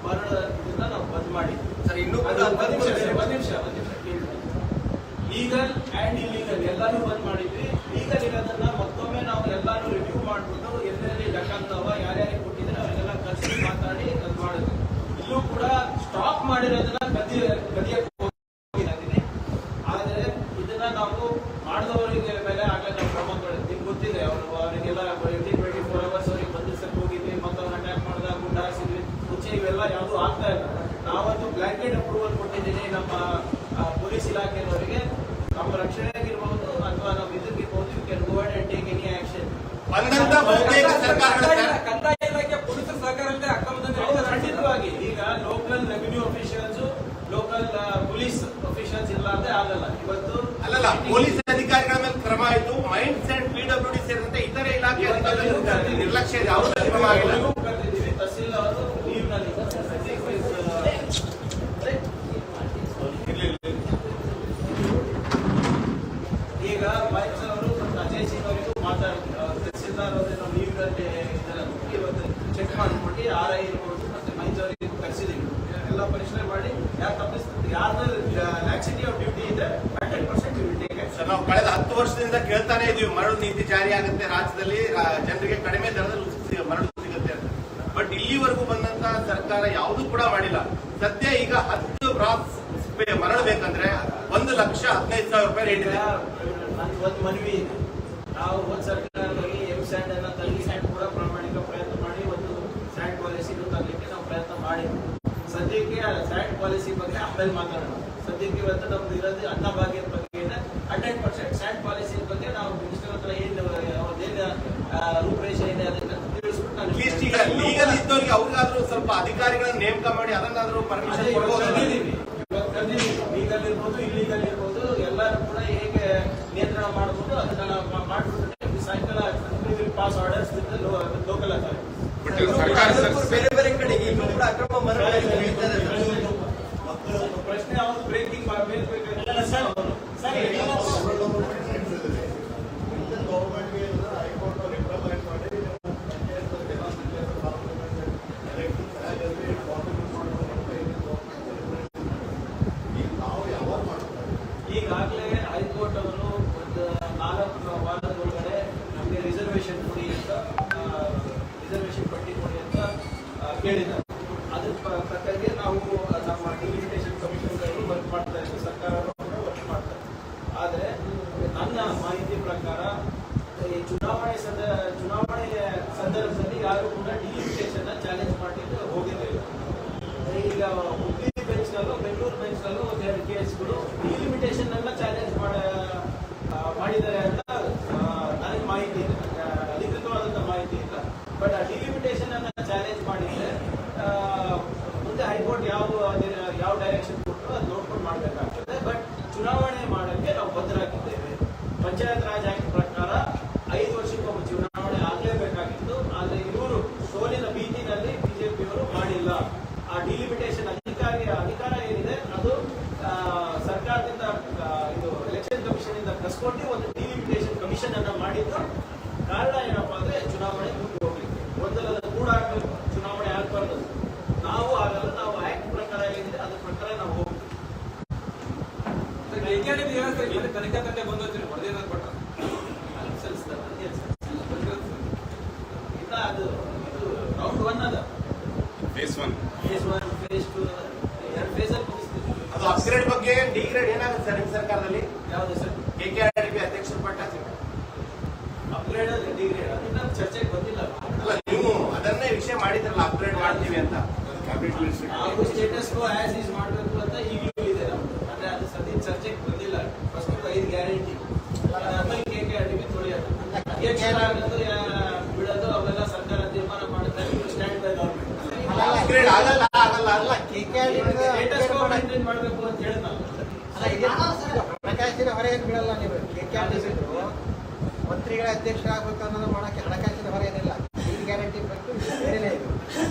ಮರಳದಿಂದ ನಾವು ಬಂದ್ ಮಾಡಿದ್ವಿ. ಸರ್ ಇನ್ನೂ ಒಂದ್ ನಿಮಿಷ ಲೀಗಲ್ ಅಂಡ್ ಇಲ್ಲೀಗಲ್ ಎಲ್ಲಾನು ಬಂದ್ ಮಾಡಿದ್ವಿ. ಲೀಗಲ್ ಇರೋದನ್ನ ಮತ್ತೊಮ್ಮೆ ನಾವು ಎಲ್ಲಾನು ರಿವ್ಯೂ ಮಾಡ್ಬಿಟ್ಟು ಎಲ್ಲೆಲ್ಲಿ ಲೆಕ್ಕಾಗ್ತಾವ ಯಾರ್ಯಾರಿಗೆ ಕೊಟ್ಟಿದ್ರೆ ಅವರಿಗೆಲ್ಲ ಕರ್ಸಿ ಮಾತಾಡಿ ಅದು ಮಾಡಿದ್ವಿ. ಇಲ್ಲೂ ಕೂಡ ಸ್ಟಾಪ್ ಮಾಡಿರೋದನ್ನ ಗದಿಯಕ್ಕೆ ಹೋಗಿದ್ದೀನಿ. ಆದ್ರೆ ಇದನ್ನ ನಾವು ಮಾಡಿದವರಿಗೆ ಮೇಲೆ ಆಗಲೇ ನಾವು ಕ್ರಮ ನಿಮ್ಗೆ ಗೊತ್ತಿದೆ. ಅವರಿಗೆಲ್ಲ 24 hours ಅವರಿಗೆ ಬಂಧಿಸಕ್ಕೆ ಹೋಗಿದ್ವಿ, ಮತ್ತವ್ರನ್ನ ಅಟ್ಯಾಕ್ ಮಾಡಿದಾಗ ಗುಂಡ ಹಾರಿಸಿದ್ವಿ. ಮುಂಚೆ ಇವೆಲ್ಲ ಯಾವುದು ಆಗ್ತಾ ಇಲ್ಲ. ನಾವಂತೂ ಬ್ಲಾಂಕೆಟ್ ಅಪ್ರೂವಲ್ ಕೊಟ್ಟಿದ್ದೀನಿ ನಮ್ಮ ಪೊಲೀಸ್ ಇಲಾಖೆಯವರಿಗೆ. ನಮ್ಮ ರಕ್ಷಣೆಗಿರ್ಬಹುದು ಅಥವಾ ನಮ್ಮ ಇದಕ್ಕಿರ್ಬಹುದು, you can go and take any action. ಬಂದಂತ ಬಹುತೇಕ ಸರ್ಕಾರಗಳ ಕಂದಾಯ ಇಲಾಖೆ ಪೊಲೀಸರ ಸಹಕಾರದಲ್ಲಿ ಖಂಡಿತವಾಗಿ ಈಗ local revenue officials, local police officials ಇಲ್ಲ ಅಂದ್ರೆ ಆಗಲ್ಲ. ಇವತ್ತು ಅಲ್ಲಲ್ಲ, ಪೊಲೀಸ್ ಅಧಿಕಾರಿಗಳ ಮೇಲೆ ಕ್ರಮ ಆಯಿತು. ಮೈನ್ಸ್ ಅಂಡ್ PWD ಸೇರಿದಂತೆ ಇತರೆ ಇಲಾಖೆ ಅಧಿಕಾರಿಗಳು ನಿರ್ಲಕ್ಷ್ಯ ಇದೆ. ಯಾವುದೇ ಕ್ರಮ ಆಗಿಲ್ಲ. ಕರೆದಿದ್ದೀವಿ. ತಹಸೀಲ್ ಅವರು ಲೀವ್ ನಲ್ಲಿ ಈಗ ಮೈನ್ಸ್ ಅವರು ಮತ್ತು ಅಜಯ್ ಸಿಂಗ್ ಅವರಿಗೂ ಮಾತಾಡ್ತೀವಿ. ತಹಸೀಲ್ದಾರ್ ಅವರೇನೋ ಲೀವ್ ನಲ್ಲಿ ಇವತ್ತು ಚೆಕ್ ಮಾಡಿಬಿಟ್ಟು RI ಇರ್ಬೋದು ಮತ್ತೆ ಮೈನ್ಸ್ ಅವರಿಗೆ ಕರೆಸಿದೀವಿ. ಎಲ್ಲ ಪರಿಶೀಲನೆ ಮಾಡಿ ಯಾರು ತಪ್ಪಿಸ್ತಾರೆ, ಯಾರ್ದು ಲ್ಯಾಕ್ಸಿಟಿ ಆಫ್ ಡ್ಯೂಟಿ ಇದೆ 100% ನಾವು ಕಳೆದ 10 ವರ್ಷದಿಂದ ಕೇಳ್ತಾನೆ ಇದೀವಿ, ಮರಳು ನೀತಿ ಜಾರಿ ಆಗುತ್ತೆ ರಾಜ್ಯದಲ್ಲಿ, ಜನರಿಗೆ ಕಡಿಮೆ ದರದಲ್ಲಿ ಮರಳು ಸಿಗುತ್ತೆ ಅಂತ. ಬಟ್ ಇಲ್ಲಿವರೆಗೂ ಬಂದಂತ ಸರ್ಕಾರ ಯಾವುದೂ ಕೂಡ ಮಾಡಿಲ್ಲ. ಸದ್ಯ ಈಗ 10 ಬ್ರಾಸ್ ಮರಳು ಬೇಕಂದ್ರೆ 1,15,000 ರೂಪಾಯಿ ರೇಟ್ ಇದೆ. ನನ್ಗೆ ಒಂದು ಮನವಿ ಇದೆ. ನಾವು ಒಂದು ಸರ್ಕಾರದಲ್ಲಿ ಸ್ಯಾಂಡ್ ಅನ್ನ ತರಲಿ, ಸ್ಯಾಂಡ್ ಕೂಡ ಪ್ರಾಮಾಣಿಕ ಪ್ರಯತ್ನ ಮಾಡಿ ಒಂದು ಸ್ಯಾಂಡ್ ಪಾಲಿಸಿನೂ ತರಲಿಕ್ಕೆ ನಾವು ಪ್ರಯತ್ನ ಮಾಡಿದ್ವಿ. ಸದ್ಯಕ್ಕೆ ಸ್ಯಾಂಡ್ ಪಾಲಿಸಿ ಬಗ್ಗೆ ಆಮೇಲೆ ಮಾತಾಡೋಣ. ಸದ್ಯಕ್ಕೆ ಇವತ್ತು ನಮ್ದು ಇರೋದು ಅನ್ನಭಾಗ್ಯದ ಬಗ್ಗೆ 100% ಸ್ಯಾಂಡ್ ಪಾಲಿಸಿ ಬಗ್ಗೆ ನಾವು ಮಿನಿಸ್ಟರ್ ಹತ್ರ ಏನು ರೂಪರೇಷೆ ಇದೆ ಅದನ್ನ ತಿಳಿಸ್ಬಿಟ್ಟು ಅಟ್ಲೀಸ್ಟ್ ಈಗ ಲೀಗಲ್ ಇದ್ದವ್ರಿಗೆ ಅವ್ರಿಗಾದ್ರೂ ಸ್ವಲ್ಪ ಅಧಿಕಾರಿಗಳನ್ನ ನೇಮಕ ಮಾಡಿ ಅದನ್ನಾದ್ರೂ ಪರ್ಮಿಷನ್ ಕೊಡ್ಬೋದು. ಲೀಗಲ್ ಇರ್ಬೋದು, ಇಲ್ಲೀಗಲ್ ಇರ್ಬೋದು, ಎಲ್ಲರೂ ಕೂಡ ಹೇಗೆ ನಿಯಂತ್ರಣ ಮಾಡಬಹುದು ಅದನ್ನ ಮಾಡ್ಬಿಟ್ಟು ಸಾಯಂಕಾಲ ಪಾಸ್ ಆರ್ಡರ್ಸ್ ಲೋಕಲ್ ಅಥಾರಿಟಿ. ಬೇರೆ ಬೇರೆ ಕಡೆಗೆ ಇನ್ನೂ ಕೂಡ ಅಕ್ರಮ ಮರಳು ಪ್ರಶ್ನೆ ಅವ್ರು ಬ್ರೇಕಿಂಗ್ ಈಗಾಗಲೇ ಹೈಕೋರ್ಟ್ ಅವರು ಒಂದು 4 ವಾರದೊಳಗಡೆ ನಮಗೆ ರಿಸರ್ವೇಶನ್ ಕೊಡಿ ಅಂತ, ರಿಸರ್ವೇಶನ್ ಪಟ್ಟಿ ಕೊಡಿ ಅಂತ ಕೇಳಿದ್ದಾರೆ. ಅದ್ರ ಪ್ರಕಾರಕ್ಕೆ ನಾವು ನಮ್ಮ ಡಿಲಿಮಿಟೇಷನ್ ಕಮಿಷನ್ಗಳು ವರ್ಕ್ ಮಾಡ್ತಾ ಇದ್ದೀವಿ, ಸರ್ಕಾರ ವರ್ಕ್ ಮಾಡ್ತಾರೆ. ಆದರೆ ನನ್ನ ಮಾಹಿತಿ ಪ್ರಕಾರ ಈ ಚುನಾವಣೆ ಸಂದರ್ಭದಲ್ಲಿ ಯಾರು ಕೂಡ ಡಿಲಿಮಿಟೇಷನ್ ಚಾಲೆಂಜ್ ಮಾಡಲಿಕ್ಕೆ ಹೋಗಿರಲಿಲ್ಲ. ಈಗ ಹುಬ್ಬಳ್ಳಿ ಬೆಂಚ್ನಲ್ಲೂ ಬೆಂಗಳೂರು ಬೆಂಚ್ನಲ್ಲೂ ಒಂದೆರಡು ಕೇಸ್ಗಳು ಡಿಲಿಮಿಟೇಷನ್ ಅನ್ನ ಚಾಲೆಂಜ್ ಮಾಡಿದ್ದಾರೆ ಅಂತ ನನಗೆ ಮಾಹಿತಿ ಇದೆ, ಅಧಿಕೃತವಾದಂಥ ಮಾಹಿತಿ ಇಲ್ಲ. ಬಟ್ ಆ ಡಿಲಿಮಿಟೇಷನ್ ಅನ್ನ ಚಾಲೆಂಜ್ ಮಾಡಿದ್ರೆ ಮುಂದೆ ಹೈಕೋರ್ಟ್ ಯಾವ ಡೈರೆಕ್ಷನ್ ಕೊಟ್ಟರು ಅದು ನೋಡ್ಕೊಂಡು ಮಾಡಬೇಕಾಗ್ತದೆ. ಬಟ್ ಚುನಾವಣೆ ಮಾಡೋಕ್ಕೆ ನಾವು ಬದ್ಧರಾಗಿದ್ದೇವೆ. ಪಂಚಾಯತ್ ರಾಜ್ ಆಕ್ಟ್ ಪ್ರಕಾರ 5 ವರ್ಷಕ್ಕೊಮ್ಮೆ ಚುನಾವಣೆ ಆಗಲೇಬೇಕಾಗಿತ್ತು. ಆದರೆ ಇವರು ಸೋಲಿನ ಭೀತಿನಲ್ಲಿ ಬಿಜೆಪಿಯವರು ಮಾಡಿಲ್ಲ. ಆ ಡಿಲಿಮಿಟೇಷನ್ ಅಧಿಕಾರ ಏನಿದೆ ಅದು ಸರ್ಕಾರದಿಂದ ಇದು ಎಲೆಕ್ಷನ್ ಕಮಿಷನ್ ಇಂದ ಕಸ್ಕೊಟ್ಟು ಒಂದು ಡಿಲಿಮಿಟೇಷನ್ ಕಮಿಷನ್ ಅನ್ನ ಮಾಡಿದ್ದು. ಕಾರಣ ಏನಪ್ಪಾ ಅಂದ್ರೆ ಚುನಾವಣೆ ಮುಂದೆ ಹೋಗ್ಲಿಕ್ಕೆ ಗೊಂದಲದ ಕೂಡ ಆಗ್ಬೇಕು, ಚುನಾವಣೆ ಆಗ್ಬಾರ್ದು. ನಾವು ಆಗಲ್ಲ, ನಾವು ಆಕ್ಟ್ ಪ್ರಕಾರ ಏನಿದೆ ಅದ್ರ ಪ್ರಕಾರ ನಾವು ಹೋಗ್ತೀವಿ. ತನಿಖಾ ತಂದೆ ಬಂದೋಗ್ತೀರಿ ವರದಿಯನ್ನು ಕೊಟ್ಟ ಸಲ್ಲಿಸ್ತಾರೆ ಇಲ್ಲ, ಅದು ರೌಂಡ್ 1 ಅದ, ಫೇಸ್ 1 ಫೇಸ್ 2 2 ಫೇಸಲ್ಲಿ ಮುಗಿಸ್ತೀವಿ. ಅದು ಅಪ್ಗ್ರೇಡ್ ಬಗ್ಗೆ ಡಿಗ್ರೇಡ್ ಏನಾಗುತ್ತೆ ಸರ್ ನಿಮ್ಮ ಸರ್ಕಾರದಲ್ಲಿ? ಯಾವುದು ಸರ್? KKRDB ಅಧ್ಯಕ್ಷರ ಪಟ್ಟ ಅಪ್ಗ್ರೇಡ್ ಡಿಗ್ರೇಡ್ ಅದನ್ನ ಚರ್ಚೆಗೆ ಬಂದಿಲ್ಲ. ಅಲ್ಲ, ನೀವು ಅದನ್ನೇ ವಿಷಯ ಮಾಡಿದ್ರಲ್ಲ ಅಪ್ಗ್ರೇಡ್ ಮಾಡ್ತೀವಿ ಅಂತ. ನಾವು ಸ್ಟೇಟಸ್ ಆಸ್ ಈಸ್ ಮಾಡಬೇಕು ಅಂತ ಈಗಲೂ ಇದೆ ನಮ್ದು. ಅಂದ್ರೆ ಅದು ಸದ್ಯ ಚರ್ಚೆಗೆ ಬಂದಿಲ್ಲ. ಫಸ್ಟ್ 5 ಗ್ಯಾರಂಟಿ ಆಮೇಲೆ KKRDB ತೊಳೆಯೋದು, ಅಧ್ಯಕ್ಷರಾಗೋದು ಬಿಡೋದು ಅವೆಲ್ಲ ಸರ್ಕಾರ ತೀರ್ಮಾನ ಮಾಡುತ್ತೆ. ಸ್ಟ್ಯಾಂಡ್ ಬೈ ಗವರ್ಮೆಂಟ್ ಅಪ್ಗ್ರೇಡ್ ಆಗಲ್ಲ ಸ್ಟೇಟಸ್ ಮೇಂಟೈನ್ ಮಾಡಬೇಕು ಅಂತ ಹೇಳಿ ನಾವು ಹಣಕಾಸಿನ ಹೊರೆ ಏನು ಬೀಳಲ್ಲ. ನೀವು KKRDB ಮಂತ್ರಿಗಳ ಅಧ್ಯಕ್ಷರಾಗಬೇಕು ಅನ್ನೋದು ಮಾಡೋಕ್ಕೆ ಹಣಕಾಸಿನ ಹೊರೆ ಏನಿಲ್ಲ. ಈ ಗ್ಯಾರಂಟಿ ಬೇಕು, ಏನಿಲ್ಲ. ಇದು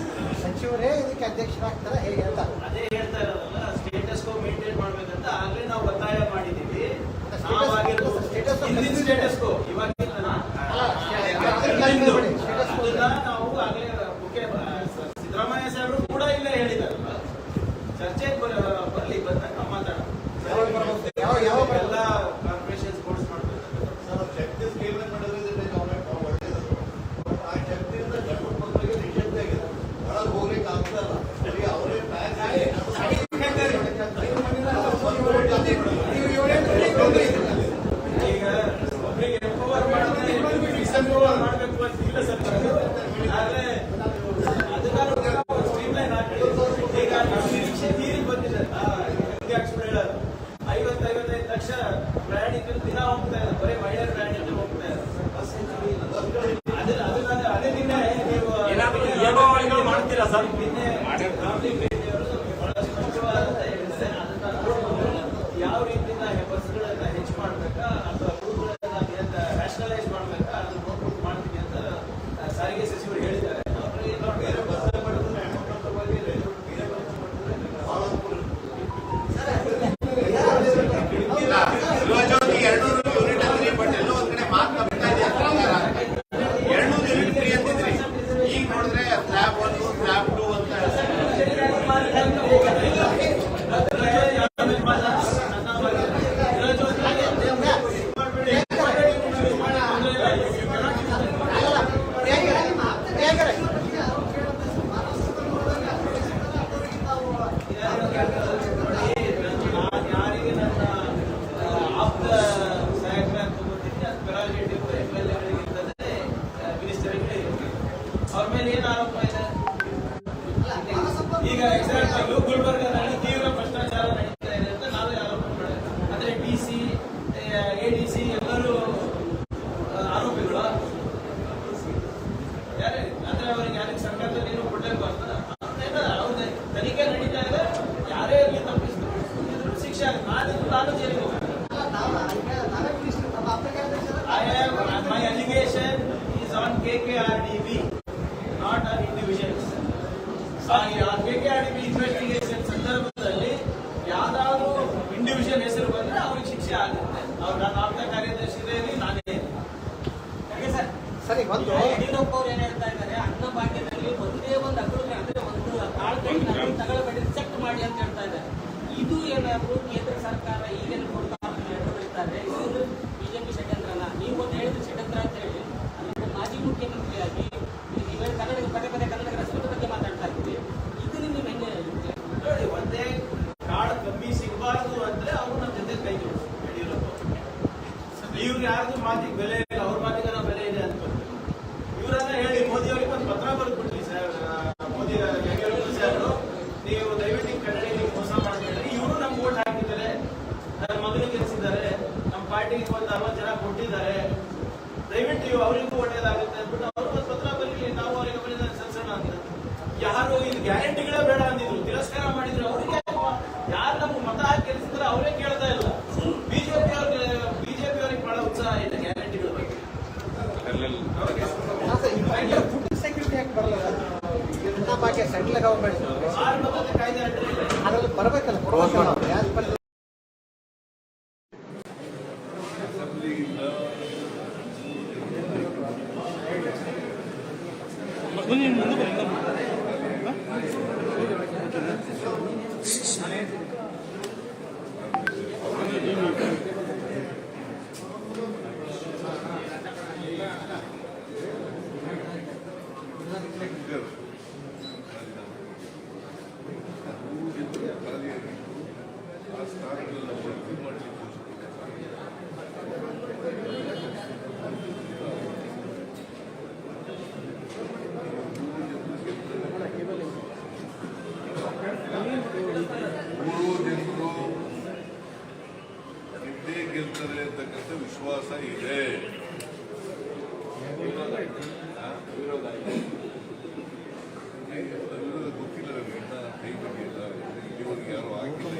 ಸಚಿವರೇ ಇದಕ್ಕೆ ಅಧ್ಯಕ್ಷರಾಗ್ತಾರೆ ಹೇಗೆ ಅಂತ ಅದೇ ಹೇಳ್ತಾ ಇರೋದಲ್ಲ. ಸ್ಟೇಟಸ್ ಮೇಂಟೈನ್ ಮಾಡ್ಬೇಕಂತ ಆಗ್ಲೇ ನಾವು ಒತ್ತಾಯ ಮಾಡಿದೀವಿ. ಹಿಂದಿನ ಸ್ಟೇಟಸ್ ಇವಾಗಿಲ್ಲ ನಾವು ಆಗ್ಲೇ ಸಿದ್ದರಾಮಯ್ಯ ಸಾಹೇಬರು ಕೂಡ ಇಲ್ಲೇ ಹೇಳಿದಾರಲ್ಲ, ಚರ್ಚೆಗೆ ಬರ್ಲಿ, ಬಂದಾಗ ನಾವು ಮಾತಾಡೋಣ. ಎಲ್ಲ ಕಾರ್ಪೊರೇಷನ್ ಬೋರ್ಡ್ಸ್ ಮಾಡ್ಬೇಕು. ಜಗದೀಶ್ ಕೇಂದ್ರ ಮಾಡೋದ್ರಿಂದ ಆ ಜಗತ್ತಿನಿಂದ ಗಂಡು ಮಕ್ಕಳಿಗೆ ನಿಷೇಧ ಆಗಿದೆ. ಒಳಗೆ ಹೋಗ್ಲಿಕ್ಕೆ ಆಗ್ತಲ್ಲ. ಅವರೇ ಈಗ ಒಬ್ಬರಿಗೆ ಎಂಪವರ್ ಮಾಡೋದ್ರೆ ಡಿಸೆಂಪವರ್ ಮಾಡಬೇಕು ಅಂತ ಇಲ್ಲ ಸರ್ಕಾರ. ಆದ್ರೆ ಅದನ್ನ ಸ್ಟ್ರೀಮ್ಲೈನ್ ಹಾಕಿ ಈಗ ನಿರೀಕ್ಷೆ ತೀರಿ ಬಂದಿದೆ. ಹೇಳೋದು 50-55 ಲಕ್ಷ ಪ್ರಯಾಣಿಕರು ದಿನ ಹೋಗ್ತಾ ಇದ್ದಾರೆ. ಬರೀ ಮಹಿಳೆಯರ ಪ್ರಯಾಣಿಕರು ಹೋಗ್ತಾ ಇದ್ದಾರೆ. ಅದೇ ನಿನ್ನೆ ನೀವು ಮಾಡ್ತೀರಾ ಸರ್? ನಿನ್ನೆ ಬಹಳ ಸ್ಪಷ್ಟವಾದಂತ ಹೇಳಿದ್ರೆ ಅದನ್ನ ನೋಡ್ಬೋದು. ಯಾವ ರೀತಿಯಿಂದ ಬಸ್ಗಳನ್ನ ಹೆಚ್ಚು ಮಾಡ್ಬೇಕಾ ಅಥವಾ ರೂಟ್ಗಳನ್ನ ನ್ಯಾಷನಲೈಸ್ ಮಾಡ್ಬೇಕಾ ಅದನ್ನ ನೋಡ್ಬಿಟ್ಟು ಮಾಡ್ತೀವಿ ಅಂತ ಸಾರಿಗೆ ಸಚಿವರು ಹೇಳಿದ್ದಾರೆ. ಬೇರೆ ಬಸ್ ಗೃಹಜ್ಯೋತಿ 200 ಯೂನಿಟ್ ಅಂದ್ರಿ, ಬಟ್ ಎಲ್ಲೋ ಒಂದ್ ಕಡೆ ಮಾತ್ರ ಬಿಡ್ತಾ ಇದೆ. 200 ಯೂನಿಟ್ ಫ್ರೀ ಅಂತಿದ್ರಿ, ಈಗ ನೋಡಿದ್ರೆ ಸ್ಲ್ಯಾಬ್ 1 ಸ್ಲ್ಯಾಬ್ 2 ಅಂತ ADC ಎಲ್ಲರೂ ಆರೋಪಿಗಳು ಯಾರೇ ಅಂದ್ರೆ ಅವರಿಗೆ ಯಾರಿಗೆ ಸರ್ಕಾರದಲ್ಲಿ ಏನು ಕೊಡಲೇಬಾರ್ದು. ಅವ್ರದ್ದು ತನಿಖೆ ನಡೀತಾ ಇದೆ, ಯಾರೇ ಇರಲಿ ತಪ್ಪಿಸಿದ್ರು ಶಿಕ್ಷೆ ನಾನು ಜೈಲಿಗೆ ಹೋಗ್ತೀನಿ. My allegation is on KKRDB, not on individuals. KKRDB investigation ಸಂದರ್ಭದಲ್ಲಿ ಯಾವ್ದಾದ್ರು ಇಂಡಿವಿಜುವಲ್ ಹೆಸರು ಬಂದ್ರೆ ಅವ್ರಿಗೆ ಶಿಕ್ಷೆ ಆಗುತ್ತೆ. ಅವ್ರು ನಾನು ಆಪ್ತ ಕಾರ್ಯದರ್ಶಿಯಲ್ಲಿ ನಾನೇ. ಸರಿ, ಒಂದು ಯಡಿಯೂರಪ್ಪ ಅವ್ರು ಏನ್ ಹೇಳ್ತಾ ಇದ್ದಾರೆ, ಅನ್ನಭಾಗ್ಯದಲ್ಲಿ ಒಂದೇ ಒಂದು ಅಕೌಂಟ್ ಅಂದ್ರೆ ಒಂದು ಕಾಳು ಕೈ ತಗೊಳ್ಬೇಡಿ, ಚೆಕ್ ಮಾಡಿ ಅಂತ ಹೇಳ್ತಾ ಇದ್ದಾರೆ. ಇದು ಏನಾದ್ರು ಕೇಂದ್ರ ಸರ್ಕಾರ ಈಗೇನು ಕೊಡ್ತಾರೆ, ಇದು ಬಿಜೆಪಿ ಷಡ್ಯಂತ್ರನ. ನೀವು ಒಂದು ಹೇಳಿದ್ರೆ ಷಡ್ಯಂತ್ರ ಅಂತ ಹೇಳಿ, ಅಲ್ಲಿ ಮಾಜಿ ಮುಖ್ಯಮಂತ್ರಿಯಾಗಿ ನೀವು ಕನ್ನಡ ಪದೇ ಪದೇ ಕನ್ನಡ ರಾಷ್ಟ್ರದ ಬಗ್ಗೆ ಮಾತಾಡ್ತಾ ಇದ್ದೀವಿ. ಇದು ನಿಮ್ಗೆ ಹೆಂಗೆ ನೋಡಿ, ಒಂದೇ ಕಾಳು ಕಮ್ಮಿ ಸಿಗಬಾರ್ದು ಅಂದ್ರೆ ಅವರು ನಮ್ಮ ಜೊತೆ ಕೈ ಜೋಡಿಸ್ ಯಡಿಯೂರಪ್ಪ. ಇವ್ರಿಗೆ ಯಾರ್ದು ಮಾತಿಗೆ ಬೆಲೆ ಇಲ್ಲ, ಅವ್ರ ಮಾತಿಗೆ ಬೆಲೆ ಇದೆ ಅಂತ ಇವರನ್ನ ಹೇಳಿ ಮೋದಿ ಅವರಿಗೆ ಒಂದು ಪತ್ರ ಬರೆದ್ಬಿಟ್ರಿ ಸರ್. ಮೋದಿ ಯಡಿಯೂರಪ್ಪ ಸರ್, ನೀವು ದಯವಿಟ್ಟು ಕನ್ನಡಿಗರಿಗೆ ಮೋಸ ಮಾಡ್ತೀರಿ. ಇವರು ನಮ್ಗೆ ಓಟ್ ಹಾಕಿದ್ದಾರೆ, ನನ್ನ ಮಗನಿಗೆ ಗೆಲ್ಲಿಸಿದ್ದಾರೆ, ನಮ್ಮ ಪಾರ್ಟಿಗೆ ಒಂದು 60 ಜನ ಕೊಟ್ಟಿದ್ದಾರೆ, ದಯವಿಟ್ಟು ಅವರಿಗೂ ಒಳ್ಳೇದಾಗುತ್ತೆ ಅಂದ್ಬಿಟ್ಟು ಅವರು ಒಂದು ಪತ್ರ ಬರಲಿ, ನಾವು ಅವರಿಗೆ ಬರೆದ ಸಲ್ಸೋಣ ಅಂತ. ಯಾರು ಇದು ಗ್ಯಾರಂಟಿಗಳೇ ಬೇಡ ಅಂದಿದ್ರು, ತಿರಸ್ಕಾರ ಮಾಡಿದ್ರು. ಅವರಿಗೆ ಯಾರು ನಮ್ಗೆ ಮತ ಹಾಕಿ ಗೆಲ್ಲಿಸಿದ್ರೆ ಅವರೇ ಕೇಳ್ತಾ ಇಲ್ಲ. ಬಿಜೆಪಿ ಅವ್ರಿಗೆ ಬಹಳ ಉತ್ಸಾಹ ಇದೆ ಗ್ಯಾರಂಟಿಗಳ ಬಗ್ಗೆ. ಫುಡ್ ಸೆಕ್ಯೂರಿಟಿ ಯಾಕೆ ಬರಲ್ಲ? ಅನ್ನಭಾಗ್ಯ ಸೆಂಟ್ರಲ್ ಗವರ್ಮೆಂಟ್ ಕಾಯ್ದೆ ಅದ್ರಲ್ಲಿ ಬರಬೇಕಲ್ಲ, ಕೊಡಬೇಕಲ್ಲ. ಗೆಲ್ತಾರೆ ಅಂತಕ್ಕಂಥ ವಿಶ್ವಾಸ ಇದೆ. ವಿರೋಧ ಗೊತ್ತಿಲ್ಲ ನನಗೆ, ಇನ್ನ ಕೈ ಬಂದಿಲ್ಲ. ಇವಾಗ ಯಾರು ಆಗಿಲ್ಲ,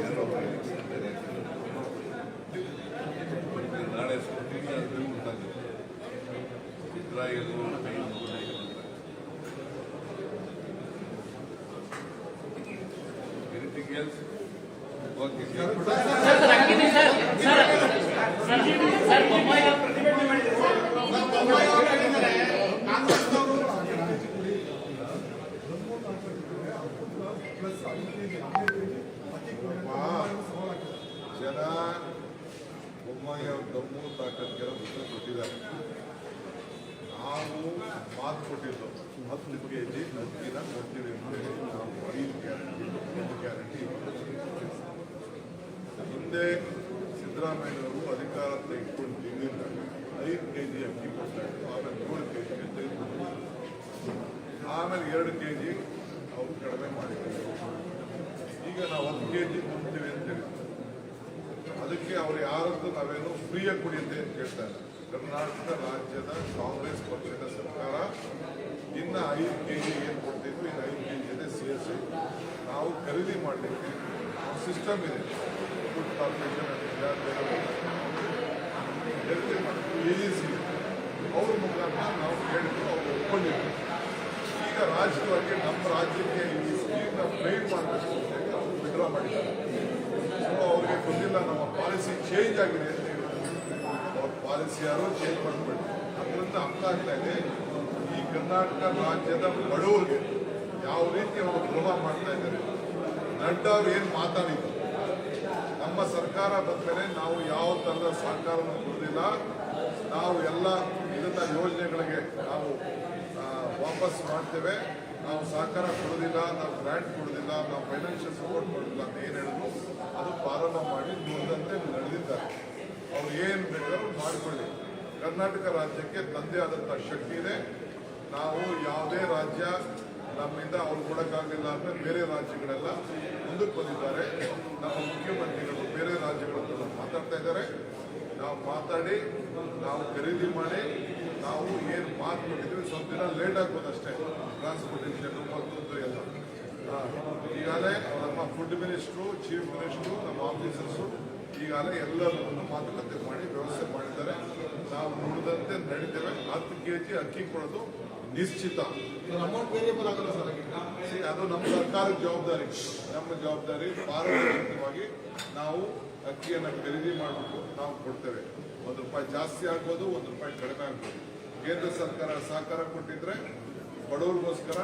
ಯಾರೋ ನಾಳೆ ಸುದ್ದಿಲ್ಲ ಅಂದ್ರೆ ಗೊತ್ತಾಗುತ್ತೆ. ಇಸ್ರಾಯೇಲು ಕೈ ಎನಿಥಿಂಗ್ ಎಲ್ಸ್? ಓಕೆ ಜನ ಬೊಮ್ಮಾಯಿ ಅವ್ರ ದಮ್ಮು ತಾಕತ್ಗೆಲ್ಲ ಉತ್ತರ ಕೊಟ್ಟಿದ್ದಾರೆ. ನಾವು ಮಾತು ಕೊಟ್ಟಿದ್ದು 10 kg ಅಕ್ಕಿನ ಕೊಡ್ತೀವಿ ಅಂತೇಳಿ ನಾವು 5 ಗ್ಯಾರಂಟಿ. ಹಿಂದೆ ಸಿದ್ದರಾಮಯ್ಯವರು ಅಧಿಕಾರ ತೆಗೆದುಕೊಂಡು ತಿಂಗಳಿಂದ 5 kg ಅಕ್ಕಿ ಕೊಡ್ತಾ ಇದ್ರು, ಆಮೇಲೆ 7 kg ತೆಗೆದುಕೊಂಡು, ಆಮೇಲೆ 2 kg ಅವರು ಕಡಿಮೆ ಮಾಡಿದ್ದಾರೆ. ಈಗ ನಾವು 10 kg ಕೊಡ್ತೀವಿ ಅಂತ ಹೇಳಿದ್ರು. ಅದಕ್ಕೆ ಅವರು ಯಾರದ್ದು ನಾವೇನು ಫ್ರೀಯಾಗಿ ಕುಡಿಯುತ್ತೆ ಅಂತ ಕೇಳ್ತಾ ಇಲ್ಲ. ಕರ್ನಾಟಕ ರಾಜ್ಯದ ಕಾಂಗ್ರೆಸ್ ಪಕ್ಷದ ಸರ್ಕಾರ ಇನ್ನು 5 kg ಏನು ಕೊಡ್ತಿದ್ವಿ, ಇನ್ನು 5 kg ಇದೆ ಸೇರಿಸಿ ನಾವು ಖರೀದಿ ಮಾಡಲಿಕ್ಕೆ ಸಿಸ್ಟಮ್ ಇದೆ. ಫುಡ್ ಕಾರ್ಪೊರೇಷನ್ AGC ಅವ್ರ ಮುಖಾಂತರ ನಾವು ಹೇಳಿದ್ರು, ಅವರು ಒಪ್ಕೊಂಡಿದ್ರು. ಈಗ ರಾಜಕೀಯವಾಗಿ ನಮ್ಮ ರಾಜ್ಯಕ್ಕೆ ಈ ಸ್ಕೀಮ್ನ ಫೈಲ್ ಮಾಡಬೇಕು ಅಂತ ಹೇಳಿ ಅವರು ವಿಡ್ರಾ ಮಾಡಿದ್ದಾರೆ. ಸೊ ಅವ್ರಿಗೆ ಗೊತ್ತಿಲ್ಲ ನಮ್ಮ ಪಾಲಿಸಿ ಚೇಂಜ್ ಆಗಿದೆ ಅಂತ ಹೇಳಿ ಅವ್ರ ಪಾಲಿಸಿ ಯಾರು ಚೇಂಜ್ ಮಾಡಿಬಿಟ್ಟು ಅದರಿಂದ ಅರ್ಥ ಆಗ್ತಾ ಇದೆ ಈ ಕರ್ನಾಟಕ ರಾಜ್ಯದ ಬಡವರಿಗೆ ಯಾವ ರೀತಿ ಅವರು ದ್ರೋಹ ಮಾಡ್ತಾ ಇದ್ದಾರೆ. ನಡ್ಡಾ ಅವ್ರು ಏನು ಮಾತಾಡಿದ್ರು, ನಮ್ಮ ಸರ್ಕಾರ ಬಂದ್ಮೇಲೆ ನಾವು ಯಾವ ಥರದ ಸಹಕಾರವನ್ನು ಕೊಡೋದಿಲ್ಲ, ನಾವು ಎಲ್ಲ ಇದನ್ನ ಯೋಜನೆಗಳಿಗೆ ನಾವು ವಾಪಸ್ ಮಾಡ್ತೇವೆ, ನಾವು ಸಹಕಾರ ಕೊಡೋದಿಲ್ಲ, ನಾವು ಗ್ರಾಂಟ್ ಕೊಡೋದಿಲ್ಲ, ನಾವು ಫೈನಾನ್ಷಿಯಲ್ ಸಪೋರ್ಟ್ ಕೊಡೋದಿಲ್ಲ ಅಂತ ಏನು ಹೇಳಿದ್ರು ಅದು ಪ್ರಾರಂಭ ಮಾಡಿ ಮುಂದಂತೆ ನಡೆದಿದ್ದಾರೆ. ಅವ್ರು ಏನು ಬೇಕಾದ್ರೂ ಮಾಡಿಕೊಳ್ಳಿ. ಕರ್ನಾಟಕ ರಾಜ್ಯಕ್ಕೆ ತಂದೆ ಆದಂಥ ಶಕ್ತಿ ಇದೆ. ನಾವು ಯಾವುದೇ ರಾಜ್ಯ ನಮ್ಮಿಂದ ಅವ್ರು ಕೊಡೋಕ್ಕಾಗಲಿಲ್ಲ ಅಂದರೆ ಬೇರೆ ರಾಜ್ಯಗಳೆಲ್ಲ ಮುಂದಕ್ಕೆ ಬಂದಿದ್ದಾರೆ. ನಮ್ಮ ಮುಖ್ಯಮಂತ್ರಿಗಳು ಬೇರೆ ರಾಜ್ಯಗಳ ಮಾತಾಡ್ತಾರೆ. ನಾವು ಮಾತಾಡಿ ನಾವು ಖರೀದಿ ಮಾಡಿ ನಾವು ಏನು ಮಾತು ಕೊಟ್ಟಿದ್ದೀವಿ ಸ್ವಲ್ಪ ದಿನ ಲೇಟ್ ಆಗ್ಬೋದು ಅಷ್ಟೇ, ಟ್ರಾನ್ಸ್ಪೋರ್ಟೇಷನ್ ಮತ್ತೊಂದು ಎಲ್ಲ. ಈಗಾಗಲೇ ನಮ್ಮ ಫುಡ್ ಮಿನಿಸ್ಟ್ರು, ಚೀಫ್ ಮಿನಿಸ್ಟ್ರು, ನಮ್ಮ ಆಫೀಸರ್ಸು ಈಗಾಗಲೇ ಎಲ್ಲರನ್ನು ಮಾತುಕತೆ ಮಾಡಿ ವ್ಯವಸ್ಥೆ ಮಾಡಿದ್ದಾರೆ. ನಾವು ನುಡಿದಂತೆ ನಡೀತೇವೆ. 10 kg ಅಕ್ಕಿ ಕೊಡೋದು ನಿಶ್ಚಿತ. ಅಮೌಂಟ್ ವೇರಿಯಬಲ್ ಆಗಲ್ಲ ಸರ್. ಅದು ನಮ್ಮ ಸರ್ಕಾರದ ಜವಾಬ್ದಾರಿ. ನಮ್ಮ ಜವಾಬ್ದಾರಿ ಪಾರದರ್ಶಕವಾಗಿ ನಾವು ಅಕ್ಕಿಯನ್ನು ಖರೀದಿ ಮಾಡಿಬಿಟ್ಟು ನಾವು ಕೊಡ್ತೇವೆ. ₹1 ಜಾಸ್ತಿ ಆಗ್ಬೋದು, ₹1 ಕಡಿಮೆ ಆಗ್ಬೋದು. ಕೇಂದ್ರ ಸರ್ಕಾರ ಸಹಕಾರ ಕೊಟ್ಟಿದ್ರೆ ಬಡವರಿಗೋಸ್ಕರ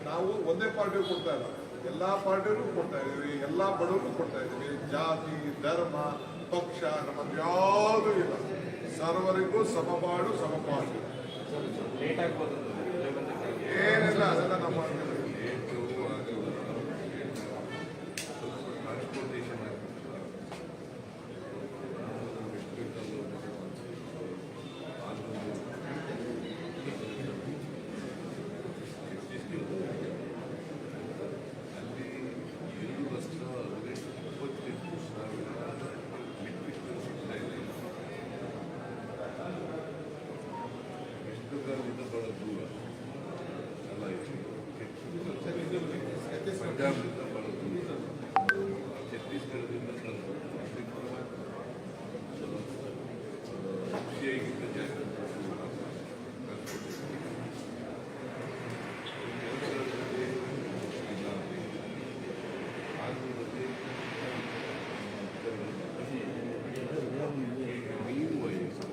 ನಾವು ಒಂದೇ ಪಾರ್ಟಿಗೂ ಕೊಡ್ತಾ ಇಲ್ಲ, ಎಲ್ಲಾ ಪಾರ್ಟಿಗೂ ಕೊಡ್ತಾ ಇದ್ದೀವಿ, ಎಲ್ಲಾ ಬಡವರಿಗೂ ಕೊಡ್ತಾ ಇದ್ದೀವಿ. ಜಾತಿ, ಧರ್ಮ, ಪಕ್ಷ ನಮ್ಮದು ಯಾವುದೂ ಇಲ್ಲ. ಸರ್ವರಿಗೂ ಸಮಪಾಡು ಸಮಪಾಡು. ಏನಿಲ್ಲ, ಅದೆಲ್ಲ ನಮ್ಮ ಪಂಜಾಬ್ನಿಂದ ಬಹಳ ದೂರ, ಛತ್ತೀಸ್ಗಢದಿಂದ ಖುಷಿಯಾಗಿದ್ದ ಜಾಸ್ತಿ ಮೀನುವಯಸ್ಸು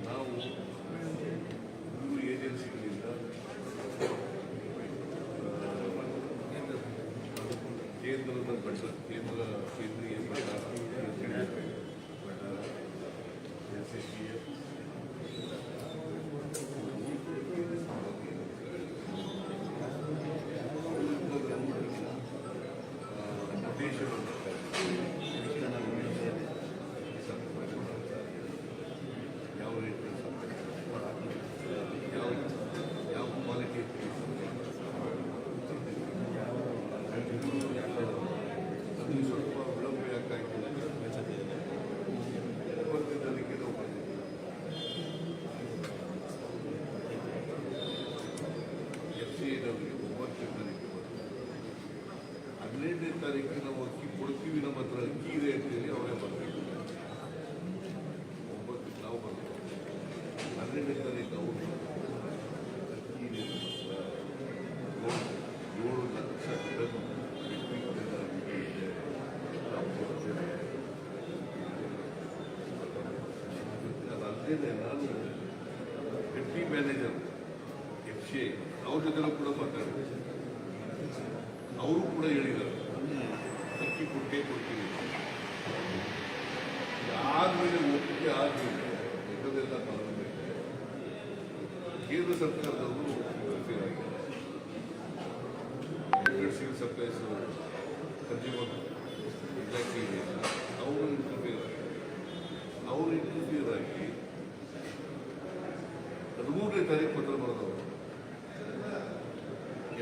ನಾವು ಏಜೆನ್ಸಿಗಳಿಂದ ಕೇಂದ್ರದ ಬಜೆಟ್, ಕೇಂದ್ರೀಯ ಯಾವ ರೀತಿ ಯಾವ ಕ್ವಾಲಿಟಿ ಅದು ಸ್ವಲ್ಪ ವಿಳಂಬ ಯಾಕಾಯಿತು ಅಂದರೆ 9ನೇ ತಾರೀಕಿಗೆ ನಾವು ಬಂದಿದ್ದೀವಿ. FCAದವರಿಗೆ 9ನೇ ತಾರೀಕಿಗೆ ಬಂದಿದ್ದೀವಿ. 15ನೇ ತಾರೀಕಿಗೆ ನಾವು ಅಕ್ಕಿ ಕೊಡ್ತೀವಿ, ನಮ್ಮ ಹತ್ರ ಅಕ್ಕಿ ಇದೆ ಅಂತೇಳಿ ಅವರೇ ಬರಬೇಕು. 9ಕ್ಕೆ ನಾವು ಬರಬೇಕು. 12ನೇ ತಾರೀಕು ಅವರು ಅಕ್ಕಿ ಇದೆ, 7 ಲಕ್ಷ ಟನ್ ಅದಲ್ಲದೆ ನಾನು ಡೆಪ್ಟಿ ಮ್ಯಾನೇಜರ್ FCA ಅವ್ರ ಜೊತೆನೂ ಕೂಡ ಮಾತಾಡಿದೆ. ಅವರು ಕೂಡ ಹೇಳಿದ್ದಾರೆ ಅಕ್ಕಿ ಕೊಡ್ತೀವಿ. ಆದ್ಮೇಲೆ ಒಪ್ಪಿಗೆ ಆದ್ಮೇಲೆ ಇದನ್ನೆಲ್ಲ ಮಾಡಬೇಕು. ಕೇಂದ್ರ ಸರ್ಕಾರದವರು ಇಂಟರ್ಫಿಯರ್ ಆಗಿದ್ದಾರೆ. ಸಿವಿಲ್ ಸಪ್ಲೈಸ್ ಕನ್ಸ್ಯೂಮರ್ ಇಲಾಖೆ ಇದೆ, ಅವರು ಇಂಟರ್ಫಿಯರ್ ಆಗಿ 13ನೇ ತಾರೀಕು ಪತ್ರ ಬರೆದವರು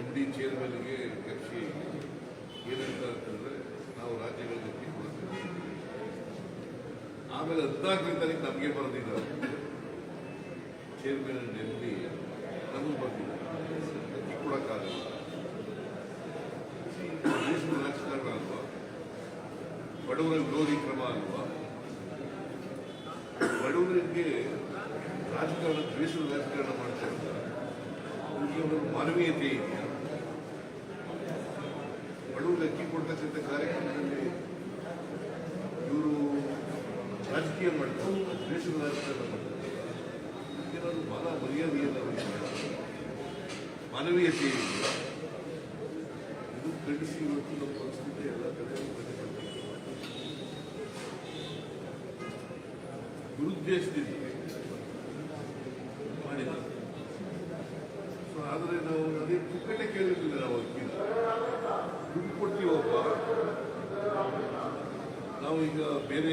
MD ಚೇರ್ಮನ್ಗೆ FCA ಏನಂತ ಅಂತಂದ್ರೆ ನಾವು ರಾಜ್ಯಗಳಿಗೆ ಅಕ್ಕಿ ಕೊಡ್ತೇವೆ. ಆಮೇಲೆ 14ನೇ ತಾರೀಕು ನಮಗೆ ಬರೆದಿದ್ದಾರೆ ಚೇರ್ಮನ್ ಅಂಡ್ MD ನಮಗೆ ಬರ್ತಿದ್ದಾರೆ ಅಕ್ಕಿ ಕೊಡಕ್ಕಾಗಲ್ಲ. ರಾಜಕಾರಣ ಅಲ್ವಾ, ಬಡವರ ವಿರೋಧಿ ಕ್ರಮ ಅಲ್ವಾ? ಬಡವರಿಗೆ ರಾಜಕಾರಣ, ದ್ವೇಷದ ರಾಜಕಾರಣ ಮಾಡ್ತಾ ಇರ್ತಾರೆ. ಅವ್ರಿಗೆ ಒಂದು ಮಾನವೀಯತೆ ಇದೆಯಾ? ಬಡವರಿಗೆ ಅಕ್ಕಿ ಕೊಡ್ತಕ್ಕಂಥ ಕಾರ್ಯಕ್ರಮದಲ್ಲಿ ಇವರು ರಾಜಕೀಯ ಮಾಡ್ತಾರೆ, ದ್ವೇಷದ ರಾಜಕಾರಣ ಮಾಡ್ತಾರೆ. ಏನಾದ್ರು ಮರ್ಯಾದೆಯಲ್ಲ, ಮಾನವೀಯತೆ ಇದೆಯಾ? ಇದು ಖಂಡಿಸಿ ಇವತ್ತು ನಮ್ಮ ಪರಿಸ್ಥಿತಿ ಎಲ್ಲ ಕಡೆ ದುರುದ್ದೇಶದಿಂದ ಮಾಡಿದ್ದಾರೆ. ಸೊ ಆದರೆ ನಾವು ಅದೇ ಪುಕ್ಕಟ್ಟೆ ಕೇಳಿರಲಿಲ್ಲ. ನಾವು ಅಕ್ಕಿನ ದುಡ್ಡು ಕೊಡ್ತೀವಪ್ಪ, ನಾವು ಈಗ ಬೇರೆ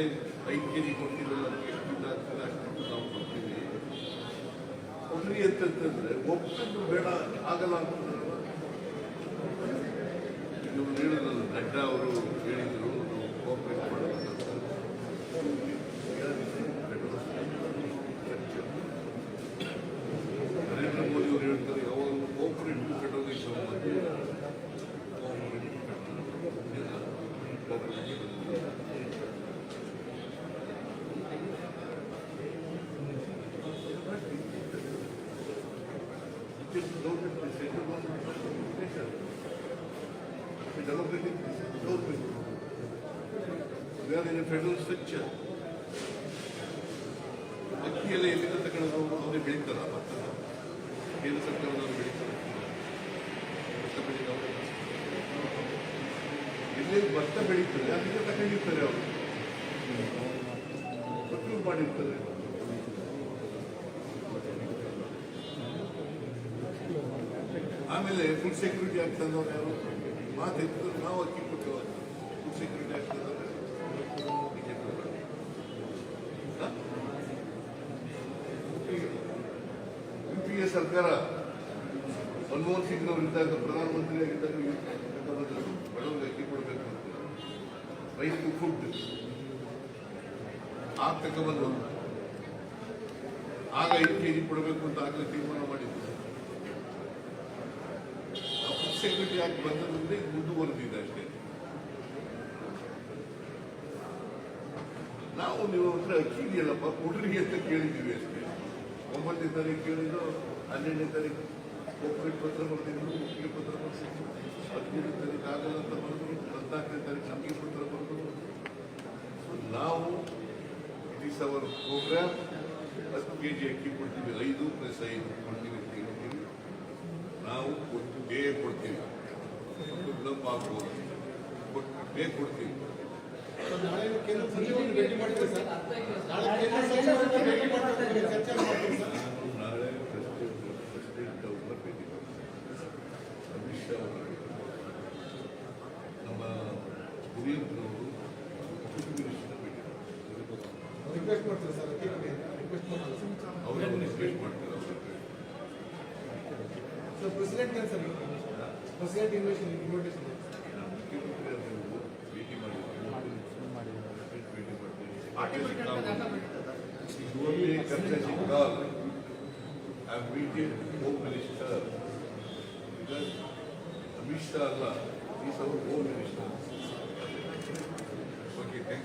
5 kg ಕೊಡ್ತೀವಲ್ಲ, ಎಷ್ಟಿಂದ ಆಗ್ತದೆ ಅಷ್ಟು ನಾವು ಕೊಡ್ತೀವಿ. ಒಬ್ಬರಿಗೆ ಅಂತಂತಂದ್ರೆ ಒಬ್ಬರು ಬೇಡ ಆಗಲ್ಲ ಅಂತಂದ್ರೆ ಇವರು ಹೇಳಿದ್ರು, ನಡ್ಡಾ ಅವರು ಹೇಳಿದ್ರು, ನಾವು ಕೋಆಪರೇಟ್ ಮಾಡಬೇಕು. democratic government. We are in a federal structure. ಅಕ್ಕಿಯೆಲ್ಲ ಎಲ್ಲಿಂದ ತಗೊಂಡು ಅವರೇ ಬೆಳೀತಾರ ಕೇಂದ್ರ ಸರ್ಕಾರದವರು ಬೆಳೀತಾರೆ ಭತ್ತ ಬೆಳೀತಾರೆ ಎಲ್ಲೆಲ್ಲಿ ಭತ್ತ ಬೆಳೀತಾರೆ ಅಲ್ಲಿಂದ ತಗೊಂಡಿರ್ತಾರೆ ಅವರು ಪ್ರಕ್ರಿಯೆ ಮಾಡಿರ್ತಾರೆ. ಆಮೇಲೆ ಫುಡ್ ಸೆಕ್ಯೂರಿಟಿ ಆಗ್ತದವ್ರು ಯಾರು ಮಾತಿದ್ರು ನಾವು ಅಕ್ಕಿ ಕೊಟ್ಟೆವು ಫುಡ್ ಸೆಕ್ಯೂರಿಟಿ ಆಗ್ತದವ್ರು ಯುಪಿಎ ಸರ್ಕಾರ ಮನಮೋಹನ್ ಸಿಂಗ್ ಅವರಿದ್ದಾಗ ಪ್ರಧಾನಮಂತ್ರಿ ಆಗಿದ್ದಾಗ ಬಡವರಿಗೆ ಅಕ್ಕಿ ಕೊಡಬೇಕು ಅಂತ ರೈಟ್ ಟು ಫುಡ್ ಆಗ ತಗೊಂಡು ಆಗ 5 kg ಕೊಡಬೇಕು ಅಂತ ಆಗಲೇ ತೀರ್ಮಾನ ಮಾಡಿದ್ರು. ಫುಡ್ ಸೆಕ್ಯೂರಿಟಿ ಆಗಿ ಬಂದದ್ರಿಂದ ಇದು ಮುಂದುವರೆದಿದೆ ಅಷ್ಟೇ. ನಾವು ನೀವು ಹತ್ರ ಅಕ್ಕಿ ಇದೆಯಲ್ಲಪ್ಪ ಕೊಡ್ರಿ ಅಂತ ಕೇಳಿದ್ದೀವಿ ಅಷ್ಟೇ. 9ನೇ ತಾರೀಕು ಕೇಳಿದ್ದು 12ನೇ ತಾರೀಕು ಕೋಪರೇಟ್ ಪತ್ರ ಬರ್ತಿದ್ರು, ಒಪ್ಪಿಗೆ ಪತ್ರ ಬರ್ತಿದ್ರು. 15ನೇ ತಾರೀಕು ಆಗಲ್ಲ ಅಂತ ಬರೆದ್ರು, 14ನೇ ತಾರೀಕು ನಮಗೆ ಪತ್ರ ಬರೆದ್ರು. ನಾವು it is our programme. 10 kg ಅಕ್ಕಿ ಕೊಡ್ತೀವಿ, 5 + 5 ಕೊಡ್ತೀವಿ ಅಂತ ಹೇಳ್ತೀವಿ. ನಾವು ಕೊಟ್ಟೇ ಕೊಡ್ತೀವಿ, ವಿಳಂಬ ಆಗ್ಬೋದು, ಕೊಟ್ಟೇ ಕೊಡ್ತೀವಿ. ನಾಳೆ ಕೇಂದ್ರ ಸಚಿವರನ್ನು ಭೇಟಿ ಮಾಡ್ತೀವಿ ಸರ್. ನಾಳೆ ಕೇಂದ್ರ ಸಚಿವರನ್ನು ಭೇಟಿ ಮಾಡ್ತೀವಿ, ಚರ್ಚೆ ಮಾಡ್ತೀವಿ ಸರ್. ನಾಳೆ ಪ್ರೆಸಿಡೆಂಟ್ ಅವ್ರನ್ನ ಭೇಟಿ ಮಾಡ್ತೀವಿ, ಅಮಿತ್ ಶಾ ಅವರ ನಮ್ಮ ಹಿರಿಯರವರು ಮಿನಿಸ್ಟರ್ ಭೇಟಿ ರಿಕ್ವೆಸ್ಟ್ ಮಾಡ್ತೀವಿ ಸರ್, ರಿಕ್ವೆಸ್ಟ್ ಮಾಡ್ತೀವಿ ಅವರನ್ನು ರಿಕ್ವೆಸ್ಟ್ ಮಾಡ್ತಾರೆ. ಸರ್ ಪ್ರೆಸಿಡೆಂಟ್ ಏನು ಸರ್ ಪ್ರೆಸಿಡೆಂಟ್ ಇನ್ವಿಟೇಷನ್ ಭೇಟಿ ಮಾಡಿ I'm meeting Home Minister because Amit Shah Allah is our Home Minister. Okay, thank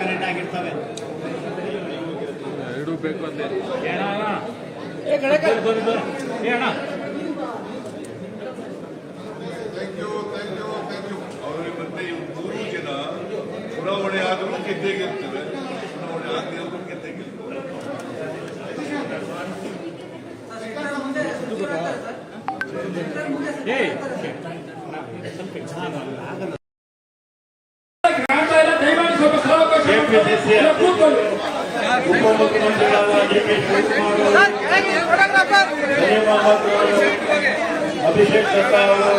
correct ಆಗಿರ್ತವೆ ಎರಡು ಬೇಕು ಅಂದೆ ಅವರಿಗೆ ಮತ್ತೆ 3 ಜನ ಚುನಾವಣೆ ಆದರೂ ಗೆದ್ದೇ ಗೆಲ್ತದೆ, ಚುನಾವಣೆ ಆಗದೆ ಆದರೂ ಗೆದ್ದೇ ಗೆಲ್ತದೆ. ಉಪಮುಖ್ಯಮಂತ್ರಿಗಳಾದ ಡಿ.ಕೆ. ಶಿವಕುಮಾರ್ ಅವರು, ಅಭಿಷೇಕ್ ಶರ್ಮಾ ಅವರು,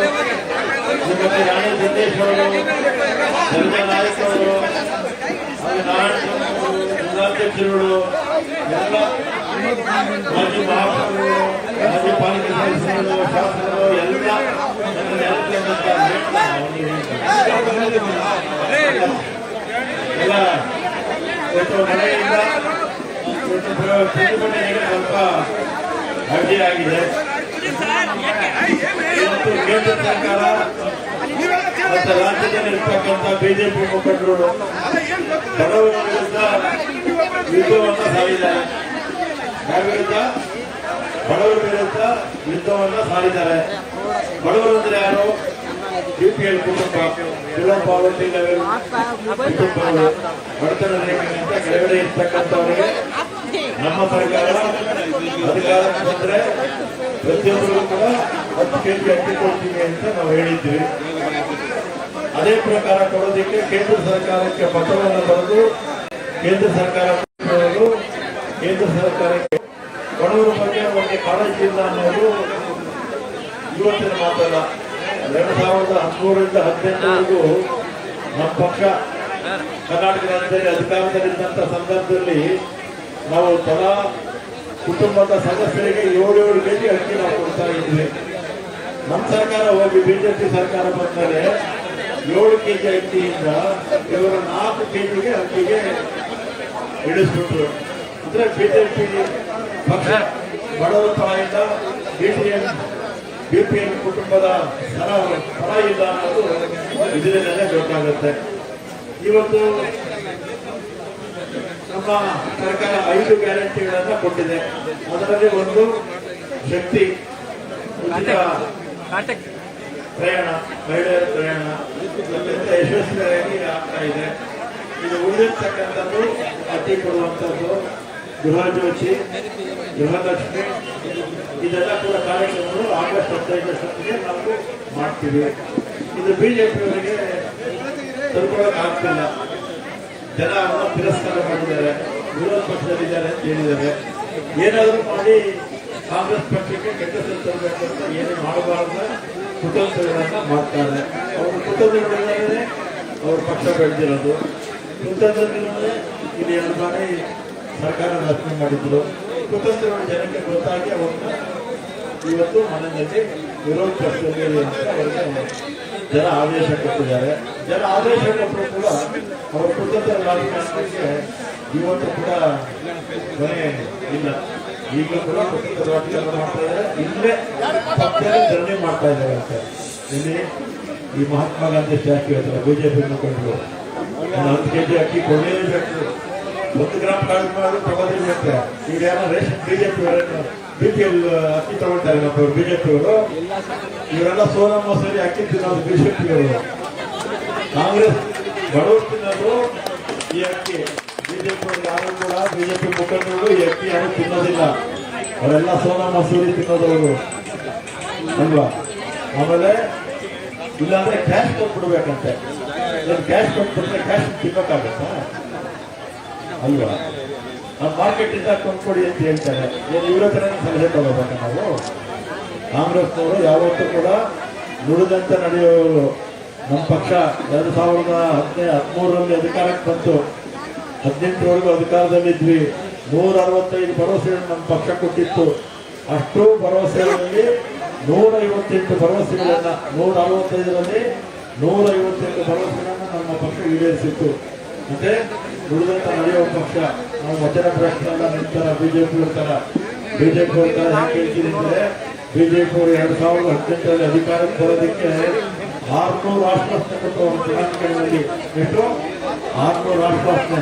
ಶ್ರೀಮತಿ ರಾಣಿ ಸಿದ್ದೇಶ್ವರ ಅವರು, ಸಂಜಯ್ ನಾಯಕ್ ಅವರು, ಜಿಲ್ಲಾಧ್ಯಕ್ಷರುಗಳು, ಎಲ್ಲ ಮಾಜಿ ಮಹಾಪೌರರು, ಮಾಜಿ ಪಾಲಿಕೆ ಸದಸ್ಯರು, ಶಾಸಕರು ಎಲ್ಲ ಎಲ್ಲ ಇವತ್ತು ಮಳೆಯಿಂದ ಪ್ರತಿಭಟನೆಗೆ ಸ್ವಲ್ಪ ಅಡ್ಡಿಯಾಗಿದೆ. ಇವತ್ತು ಕೇಂದ್ರ ಸರ್ಕಾರ ಮತ್ತು ರಾಜ್ಯದಲ್ಲಿ ಇರ್ತಕ್ಕಂಥ ಬಿಜೆಪಿ ಮುಖಂಡರು ಬಡವರ ವಿರುದ್ಧ ಯುದ್ಧವನ್ನು ಸಾರಿದ್ದಾರೆ. ಯಾರ ವಿರುದ್ಧ? ಬಡವರ ವಿರುದ್ಧ ಯುದ್ಧವನ್ನು ಸಾರಿದ್ದಾರೆ. ಬಡವರು ಅಂದ್ರೆ ಯಾರು? ಬಿಪಿಎಲ್ ಕುಟುಂಬ, ಬಿಲೋ ಪಾವರ್ಟಿ ಲೆವೆಲ್ ಕುಟುಂಬಗಳು, ಬಡತನ ರೇಖೆಗಿಂತ ಕೆಳಗಡೆ ಇರ್ತಕ್ಕಂಥವರಿಗೆ ನಮ್ಮ ಸರ್ಕಾರ ಅಧಿಕಾರಕ್ಕೆ ಬಂದ್ರೆ ಪ್ರತಿಯೊಬ್ಬರಿಗೂ ಕೂಡ 10 kg ಅಕ್ಕಿ ಕೊಡ್ತೀವಿ ಅಂತ ನಾವು ಹೇಳಿದ್ವಿ. ಅದೇ ಪ್ರಕಾರ ಕೊಡೋದಕ್ಕೆ ಕೇಂದ್ರ ಸರ್ಕಾರಕ್ಕೆ ಪತ್ರವನ್ನು ಬರೆದು ಕೇಂದ್ರ ಸರ್ಕಾರ ಕೇಂದ್ರ ಸರ್ಕಾರಕ್ಕೆ ಬಡವರ ಬಗ್ಗೆ ಒಂದು ಕಾಳಜಿ ಇಲ್ಲ ಅನ್ನೋದು ಇವತ್ತಿನ ಮಾತಲ್ಲ. 2013ರಿಂದ 2018ವರೆಗೂ ನಮ್ಮ ಪಕ್ಷ ಕರ್ನಾಟಕ ರಾಜ್ಯದಲ್ಲಿ ಅಧಿಕಾರದಲ್ಲಿದ್ದಂಥ ಸಂದರ್ಭದಲ್ಲಿ ನಾವು ತಲಾ ಕುಟುಂಬದ ಸದಸ್ಯರಿಗೆ 7 kg ಅಕ್ಕಿ ನಾವು ಕೊಡ್ತಾ ಇದ್ವಿ. ನಮ್ಮ ಸರ್ಕಾರ ಹೋಗಿ ಬಿಜೆಪಿ ಸರ್ಕಾರ ಬಂದರೆ 7 ಕೆಜಿ ಅಕ್ಕಿಯಿಂದ ಇವರು 4 ಕೆಜಿಗೆ ಅಕ್ಕಿಗೆ ಇಳಿಸ್ಬಿಟ್ರು. ಅಂದ್ರೆ ಬಿಜೆಪಿ ಪಕ್ಷ ಬಡವರ ಪರದಿಂದ ಬಿಪಿಎಲ್ ಕುಟುಂಬದ ಪರ ಇಲ್ಲ ಅನ್ನೋದು ಇದರಿಂದಲೇ ಗೊತ್ತಾಗುತ್ತೆ. ಇವತ್ತು ನಮ್ಮ ಸರ್ಕಾರ 5 ಗ್ಯಾರಂಟಿಗಳನ್ನ ಕೊಟ್ಟಿದೆ. ಅದರಲ್ಲಿ ಒಂದು ಶಕ್ತಿ ಉಚಿತ ಪ್ರಯಾಣ, ಮಹಿಳೆಯರ ಪ್ರಯಾಣ ಅತ್ಯಂತ ಯಶಸ್ವಿಯಾಗಿ ಆಗ್ತಾ ಇದೆ. ಇದು ಉಳಿದಿರ್ತಕ್ಕಂಥದ್ದು ಅಕ್ಕಿ ಕೊಡುವಂಥದ್ದು, ಗೃಹಜ್ಯೋತಿ, ಗೃಹಲಕ್ಷ್ಮಿ, ಇದೆಲ್ಲ ಕೂಡ ಕಾರ್ಯಕ್ರಮಗಳು ಆಗಸ್ಟ್ 15 ನಾವು ಮಾಡ್ತೀವಿ. ಇದು ಬಿಜೆಪಿಯವರಿಗೆ ತಲುಪೋಕೆ ಆಗ್ತಿಲ್ಲ. ಜನ ಅವನ್ನ ತಿರಸ್ಕಾರ ಮಾಡಿದ್ದಾರೆ, ವಿರೋಧ ಪಕ್ಷದಲ್ಲಿದ್ದಾರೆ ಅಂತ ಹೇಳಿದ್ದಾರೆ. ಏನಾದರೂ ಮಾಡಿ ಕಾಂಗ್ರೆಸ್ ಪಕ್ಷಕ್ಕೆ ಕೆಟ್ಟ ಹೆಸರು ತರಬೇಕು ಅಂತ ಏನು ಮಾಡಬಾರ್ದ ಕುತಂತ್ರಗಳನ್ನ ಮಾಡ್ತಾರೆ. ಅವರು ಕುತಂತ್ರಗಳಿಂದಲೇ ಅವ್ರ ಪಕ್ಷ ಬೆಳೆದಿರೋದು. ಕುತಂತ್ರದಿಂದಲೇ ಇಲ್ಲಿ 2 ಬಾರಿ ಸರ್ಕಾರ ರಚನೆ ಮಾಡಿದ್ರು. ಕುತಂತ್ರಗಳು ಜನಕ್ಕೆ ಗೊತ್ತಾಗಿ ಅವ್ರನ್ನ ಇವತ್ತು ಮನೆಯಲ್ಲಿ ವಿರೋಧ ಪಕ್ಷದಲ್ಲಿ ಅಂತ ಅವರಿಗೆ ಜನ ಆದೇಶ ಕೊಟ್ಟಿದ್ದಾರೆ. ಜನ ಆದೇಶ ಕೊಟ್ಟರು ಕೂಡ ಅವರ ಕುತಂತ್ರ ರಾಜಕಾರಣಕ್ಕೆ ಇವತ್ತು ಕೂಡ ಕೊನೆ ಇಲ್ಲ. ಈಗಲೂ ಕೂಡ ಕುತಂತ್ರ ರಾಜಕಾರಣ ಮಾಡ್ತಾ ಇದ್ದಾರೆ. ಇಲ್ಲೇ ಪಕ್ಷದಲ್ಲಿ ಧರಣಿ ಮಾಡ್ತಾ ಇದ್ದಾರೆ ಅಂತ ಇಲ್ಲಿ ಈ ಮಹಾತ್ಮ ಗಾಂಧಿ ಸ್ಟ್ಯಾಚ್ಯೂ ಹತ್ರ ಬಿಜೆಪಿ ಮುಖಂಡರು 10 ಕೆಜಿ ಅಕ್ಕಿ ಕೊಡಲೇಬೇಕು, 1 ಗ್ರಾಮ್ ಕಾಳು ಮಾಡಿ ತಗೋದಿರ್ಬೇಕು. ಈಗ ಯಾರೋ ರೇಷನ್ ಬಿಜೆಪಿ ಬಿಪಿಎಲ್ ಅಕ್ಕಿ ತಗೊಳ್ತಾರೆ ನಮ್ಮವರು ಬಿಜೆಪಿಯವರು. ಇವರೆಲ್ಲ ಸೋನಾ ಮಸೂರಿ ಅಕ್ಕಿ ತಿನ್ನೋದು ಬಿಜೆಪಿಯವರು. ಕಾಂಗ್ರೆಸ್ ಬಡವರು ತಿನ್ನೋದು ಈ ಅಕ್ಕಿ. ಬಿಜೆಪಿ ಯಾರು ಕೂಡ ಬಿಜೆಪಿ ಮುಖಂಡರು ಈ ಅಕ್ಕಿ ಯಾರು ತಿನ್ನೋದಿಲ್ಲ. ಅವರೆಲ್ಲ ಸೋನಾ ಮಸೂರಿ ತಿನ್ನೋದವರು ಅಲ್ವಾ. ಆಮೇಲೆ ಇಲ್ಲಾಂದ್ರೆ ಕ್ಯಾಶ್ ಕೊಟ್ಬಿಡ್ಬೇಕಂತೆ. ಕ್ಯಾಶ್ ಕೊಟ್ಬಿಟ್ರೆ ಕ್ಯಾಶ್ ತಿನ್ನೋಕ್ಕಾಗತ್ತಾ ಅಲ್ವಾ. ನಾವು ಮಾರ್ಕೆಟ್ ಇಂದ ಕೊಂಡ್ಕೊಡಿ ಅಂತ ಹೇಳ್ತಾರೆ. ಏನು ಇವರ ಹತ್ರ ಸಲಹೆ ತಗೋಬೇಕ ನಾವು? ಕಾಂಗ್ರೆಸ್ನವರು ಯಾವತ್ತೂ ಕೂಡ ನುಡಿದಂತೆ ನಡೆಯುವವರು. ನಮ್ಮ ಪಕ್ಷ 2013ರಲ್ಲಿ ಅಧಿಕಾರಕ್ಕೆ ಬಂತು, 18ರವರೆಗೂ ಅಧಿಕಾರದಲ್ಲಿದ್ವಿ. 165 ಭರವಸೆಗಳನ್ನು ನಮ್ಮ ಪಕ್ಷ ಕೊಟ್ಟಿತ್ತು. ಅಷ್ಟು ಭರವಸೆಗಳಲ್ಲಿ 158 ಭರವಸೆಗಳನ್ನ 165ರಲ್ಲಿ 158 ಭರವಸೆಗಳನ್ನ ನಮ್ಮ ಪಕ್ಷ ಈಡೇರಿಸಿತ್ತು. ಮತ್ತೆ ನುಡಿದಂತ ನಡೆಯುವ ಪಕ್ಷ. ನಾವು ವಚನ ಭ್ರಷ್ಟರೆಲ್ಲ ನಿಂತರ ಬಿಜೆಪಿ ತರ ಹೇಗೆ ಹೇಳ್ತೀನಿ ಅಂದ್ರೆ, ಬಿಜೆಪಿ ಅವರು 2018ರಲ್ಲಿ ಅಧಿಕಾರಕ್ಕೆ ಬರೋದಕ್ಕೆ 600 ಆಶ್ವಾಸನೆ ಕೊಟ್ಟು ಚುನಾವಣೆಗಳಲ್ಲಿ ಎಷ್ಟು 600 ಆಶ್ವಾಸನೆ.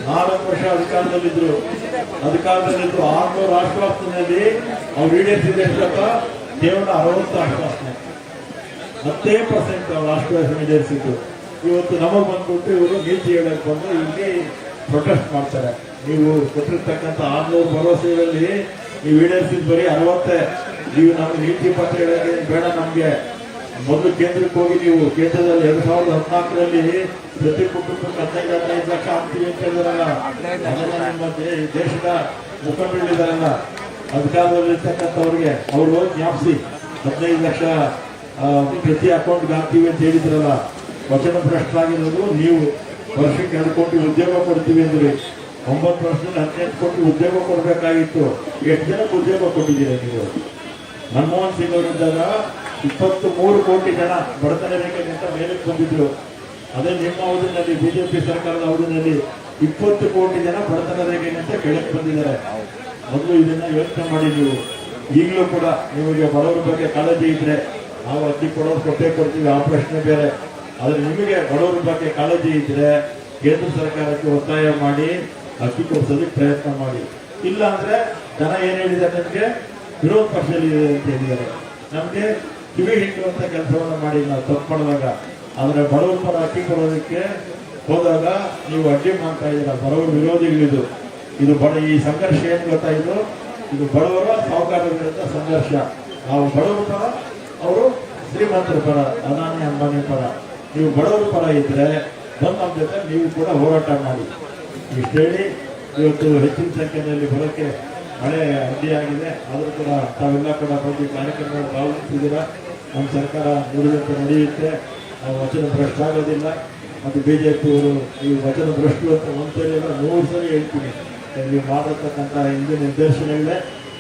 4 ವರ್ಷ ಅಧಿಕಾರದಲ್ಲಿದ್ರು 600 ಆಶ್ವಾಸನೆಯಲ್ಲಿ ಅವ್ರು ಈಡೇರಿಸಿದ ಎಷ್ಟಪ್ಪ? ಕೇವಲ 60 ಆಶ್ವಾಸನೆ, 10% ಅವ್ರು ಆಶ್ವಾಸನೆ ಈಡೇರಿಸಿದ್ದು. ಇವತ್ತು ನಮಗೆ ಬಂದ್ಬಿಟ್ಟು ಇವರು ನೀತಿ ಹೇಳಕ್ ಬಂದು ಇಲ್ಲಿ ಪ್ರೊಟೆಸ್ಟ್ ಮಾಡ್ತಾರೆ. ನೀವು ಕೊಟ್ಟಿರ್ತಕ್ಕಂಥ 600 ಭರವಸೆಗಳಲ್ಲಿ ನೀವು ಈಡೇರಿಸಿದ ಬರೀ 60. ನೀವು ನಮ್ಗೆ ನೀತಿ ಪತ್ರ ಹೇಳೋಕೆ ಬೇಡ. ನಮ್ಗೆ ಮೊದಲು ಕೇಂದ್ರಕ್ಕೆ ಹೋಗಿ ನೀವು ಕೇಂದ್ರದಲ್ಲಿ 2014ರಲ್ಲಿ ಪ್ರತಿ ಕುಟುಂಬಕ್ಕೆ 15 ಲಕ್ಷ ಆಗ್ತೀವಿ ಅಂತ ಹೇಳಿದಾರಲ್ಲ, ಅದನ್ನ ನಿಮ್ಮ ದೇಶದ ಮುಖಂಡರಿದ್ದಾರಲ್ಲ ಅಧಿಕಾರದಲ್ಲಿರ್ತಕ್ಕಂಥವ್ರಿಗೆ ಅವರು ಜ್ಞಾಪಿಸಿ 15 ಲಕ್ಷ ಪ್ರತಿ ಅಕೌಂಟ್ಗೆ ಹಾಕ್ತೀವಿ ಅಂತ ಹೇಳಿದ್ರಲ್ಲ. ವಚನ ಭ್ರಷ್ಟರಾಗಿರೋದು ನೀವು. ವರ್ಷಕ್ಕೆ 2 ಕೋಟಿ ಉದ್ಯೋಗ ಕೊಡ್ತೀವಿ ಅಂದ್ರಿ. 9 ವರ್ಷದಲ್ಲಿ 18 ಕೋಟಿ ಉದ್ಯೋಗ ಕೊಡಬೇಕಾಗಿತ್ತು. ಎಷ್ಟು ಜನಕ್ಕೆ ಉದ್ಯೋಗ ಕೊಟ್ಟಿದ್ದೀರಾ ನೀವು? ಮನಮೋಹನ್ ಸಿಂಗ್ ಅವರಿದ್ದಾಗ 23 ಕೋಟಿ ಜನ ಬಡತನ ರೇಖೆಗಿಂತ ಮೇಲಕ್ಕೆ ಬಂದಿದ್ರು. ಅದೇ ನಿಮ್ಮ ಅವಧಿನಲ್ಲಿ ಬಿಜೆಪಿ ಸರ್ಕಾರದ ಅವಧಿನಲ್ಲಿ 20 ಕೋಟಿ ಜನ ಬಡತನ ರೇಖೆಗಿಂತ ಕೆಳಕ್ಕೆ ಬಂದಿದ್ದಾರೆ. ಮೊದಲು ಇದನ್ನ ಯೋಚನೆ ಮಾಡಿ ನೀವು. ಈಗಲೂ ಕೂಡ ನಿಮಗೆ ಬಡವರ ಬಗ್ಗೆ ಕಾಳಜಿ ಇದ್ರೆ ನಾವು ಅಕ್ಕಿ ಕೊಡೋರು ಕೊಟ್ಟೇ ಕೊಡ್ತೀವಿ, ಆ ಪ್ರಶ್ನೆ ಬೇರೆ. ಆದ್ರೆ ನಿಮಗೆ ಬಡವರ ಬಗ್ಗೆ ಕಾಳಜಿ ಇದ್ರೆ ಕೇಂದ್ರ ಸರ್ಕಾರಕ್ಕೆ ಒತ್ತಾಯ ಮಾಡಿ ಅಕ್ಕಿ ಕೊಡಿಸೋದಕ್ಕೆ ಪ್ರಯತ್ನ ಮಾಡಿ. ಇಲ್ಲ ಅಂದ್ರೆ ಜನ ಏನ್ ಹೇಳಿದ್ದಾರೆ, ನಮಗೆ ವಿರೋಧ ಪಕ್ಷದಲ್ಲಿ ಅಂತ ಹೇಳಿದ್ದಾರೆ. ನಮ್ಗೆ ಕಿವಿ ಹಿಂಡುವಂತ ಕೆಲಸವನ್ನು ಮಾಡಿ ನಾವು ತಪ್ಪು ಮಾಡಿದಾಗ. ಆದ್ರೆ ಬಡವರ ಪರ ಅಕ್ಕಿ ಕೊಡೋದಕ್ಕೆ ಹೋದಾಗ ನೀವು ಅಡ್ಡಿ ಮಾಡ್ತಾ ಇದ್ದೀರಾ. ಬಡವರ ವಿರೋಧಿಗಳಿದು. ಇದು ಈ ಸಂಘರ್ಷ ಏನ್ ಗೊತ್ತಾಯಿತು? ಇದು ಬಡವರ ಸಾಹುಕಾರರ ವಿರುದ್ಧ ಸಂಘರ್ಷ. ನಾವು ಬಡವರ ಪರ, ಅವರು ಶ್ರೀಮಂತರ ಪರ, ಅದಾನಿ ಅಂಬಾನಿ ಪರ. ನೀವು ಬಡವರ ಪರ ಇದ್ರೆ ಬಂದು ನಮ್ಮ ಜೊತೆ ನೀವು ಕೂಡ ಹೋರಾಟ ಮಾಡಿ. ಇಷ್ಟು ಹೇಳಿ ಇವತ್ತು ಹೆಚ್ಚಿನ ಸಂಖ್ಯೆಯಲ್ಲಿ ಬರೋಕ್ಕೆ ಮಳೆ ಅಡ್ಡಿಯಾಗಿದೆ. ಆದರೂ ಕೂಡ ತಾವೆಲ್ಲ ಕೂಡ ಬಂದು ಕಾರ್ಯಕ್ರಮದಲ್ಲಿ ಭಾಗವಹಿಸಿದ್ದೀರಾ. ನಮ್ಮ ಸರ್ಕಾರ ನುಡಿದಂತೆ ನಡೆಯುತ್ತೆ. ನಾವು ವಚನ ಭ್ರಷ್ಟ ಆಗೋದಿಲ್ಲ. ಮತ್ತು ಬಿಜೆಪಿಯವರು ಈ ವಚನ ಭ್ರಷ್ಟು ಅಂತ ಒಂದ್ಸರಿ 100 ಸರಿ ಹೇಳ್ತೀನಿ. ನೀವು ಮಾಡಿರ್ತಕ್ಕಂಥ ಹಿಂದಿನ ನಿರ್ದೇಶನಗಳೇ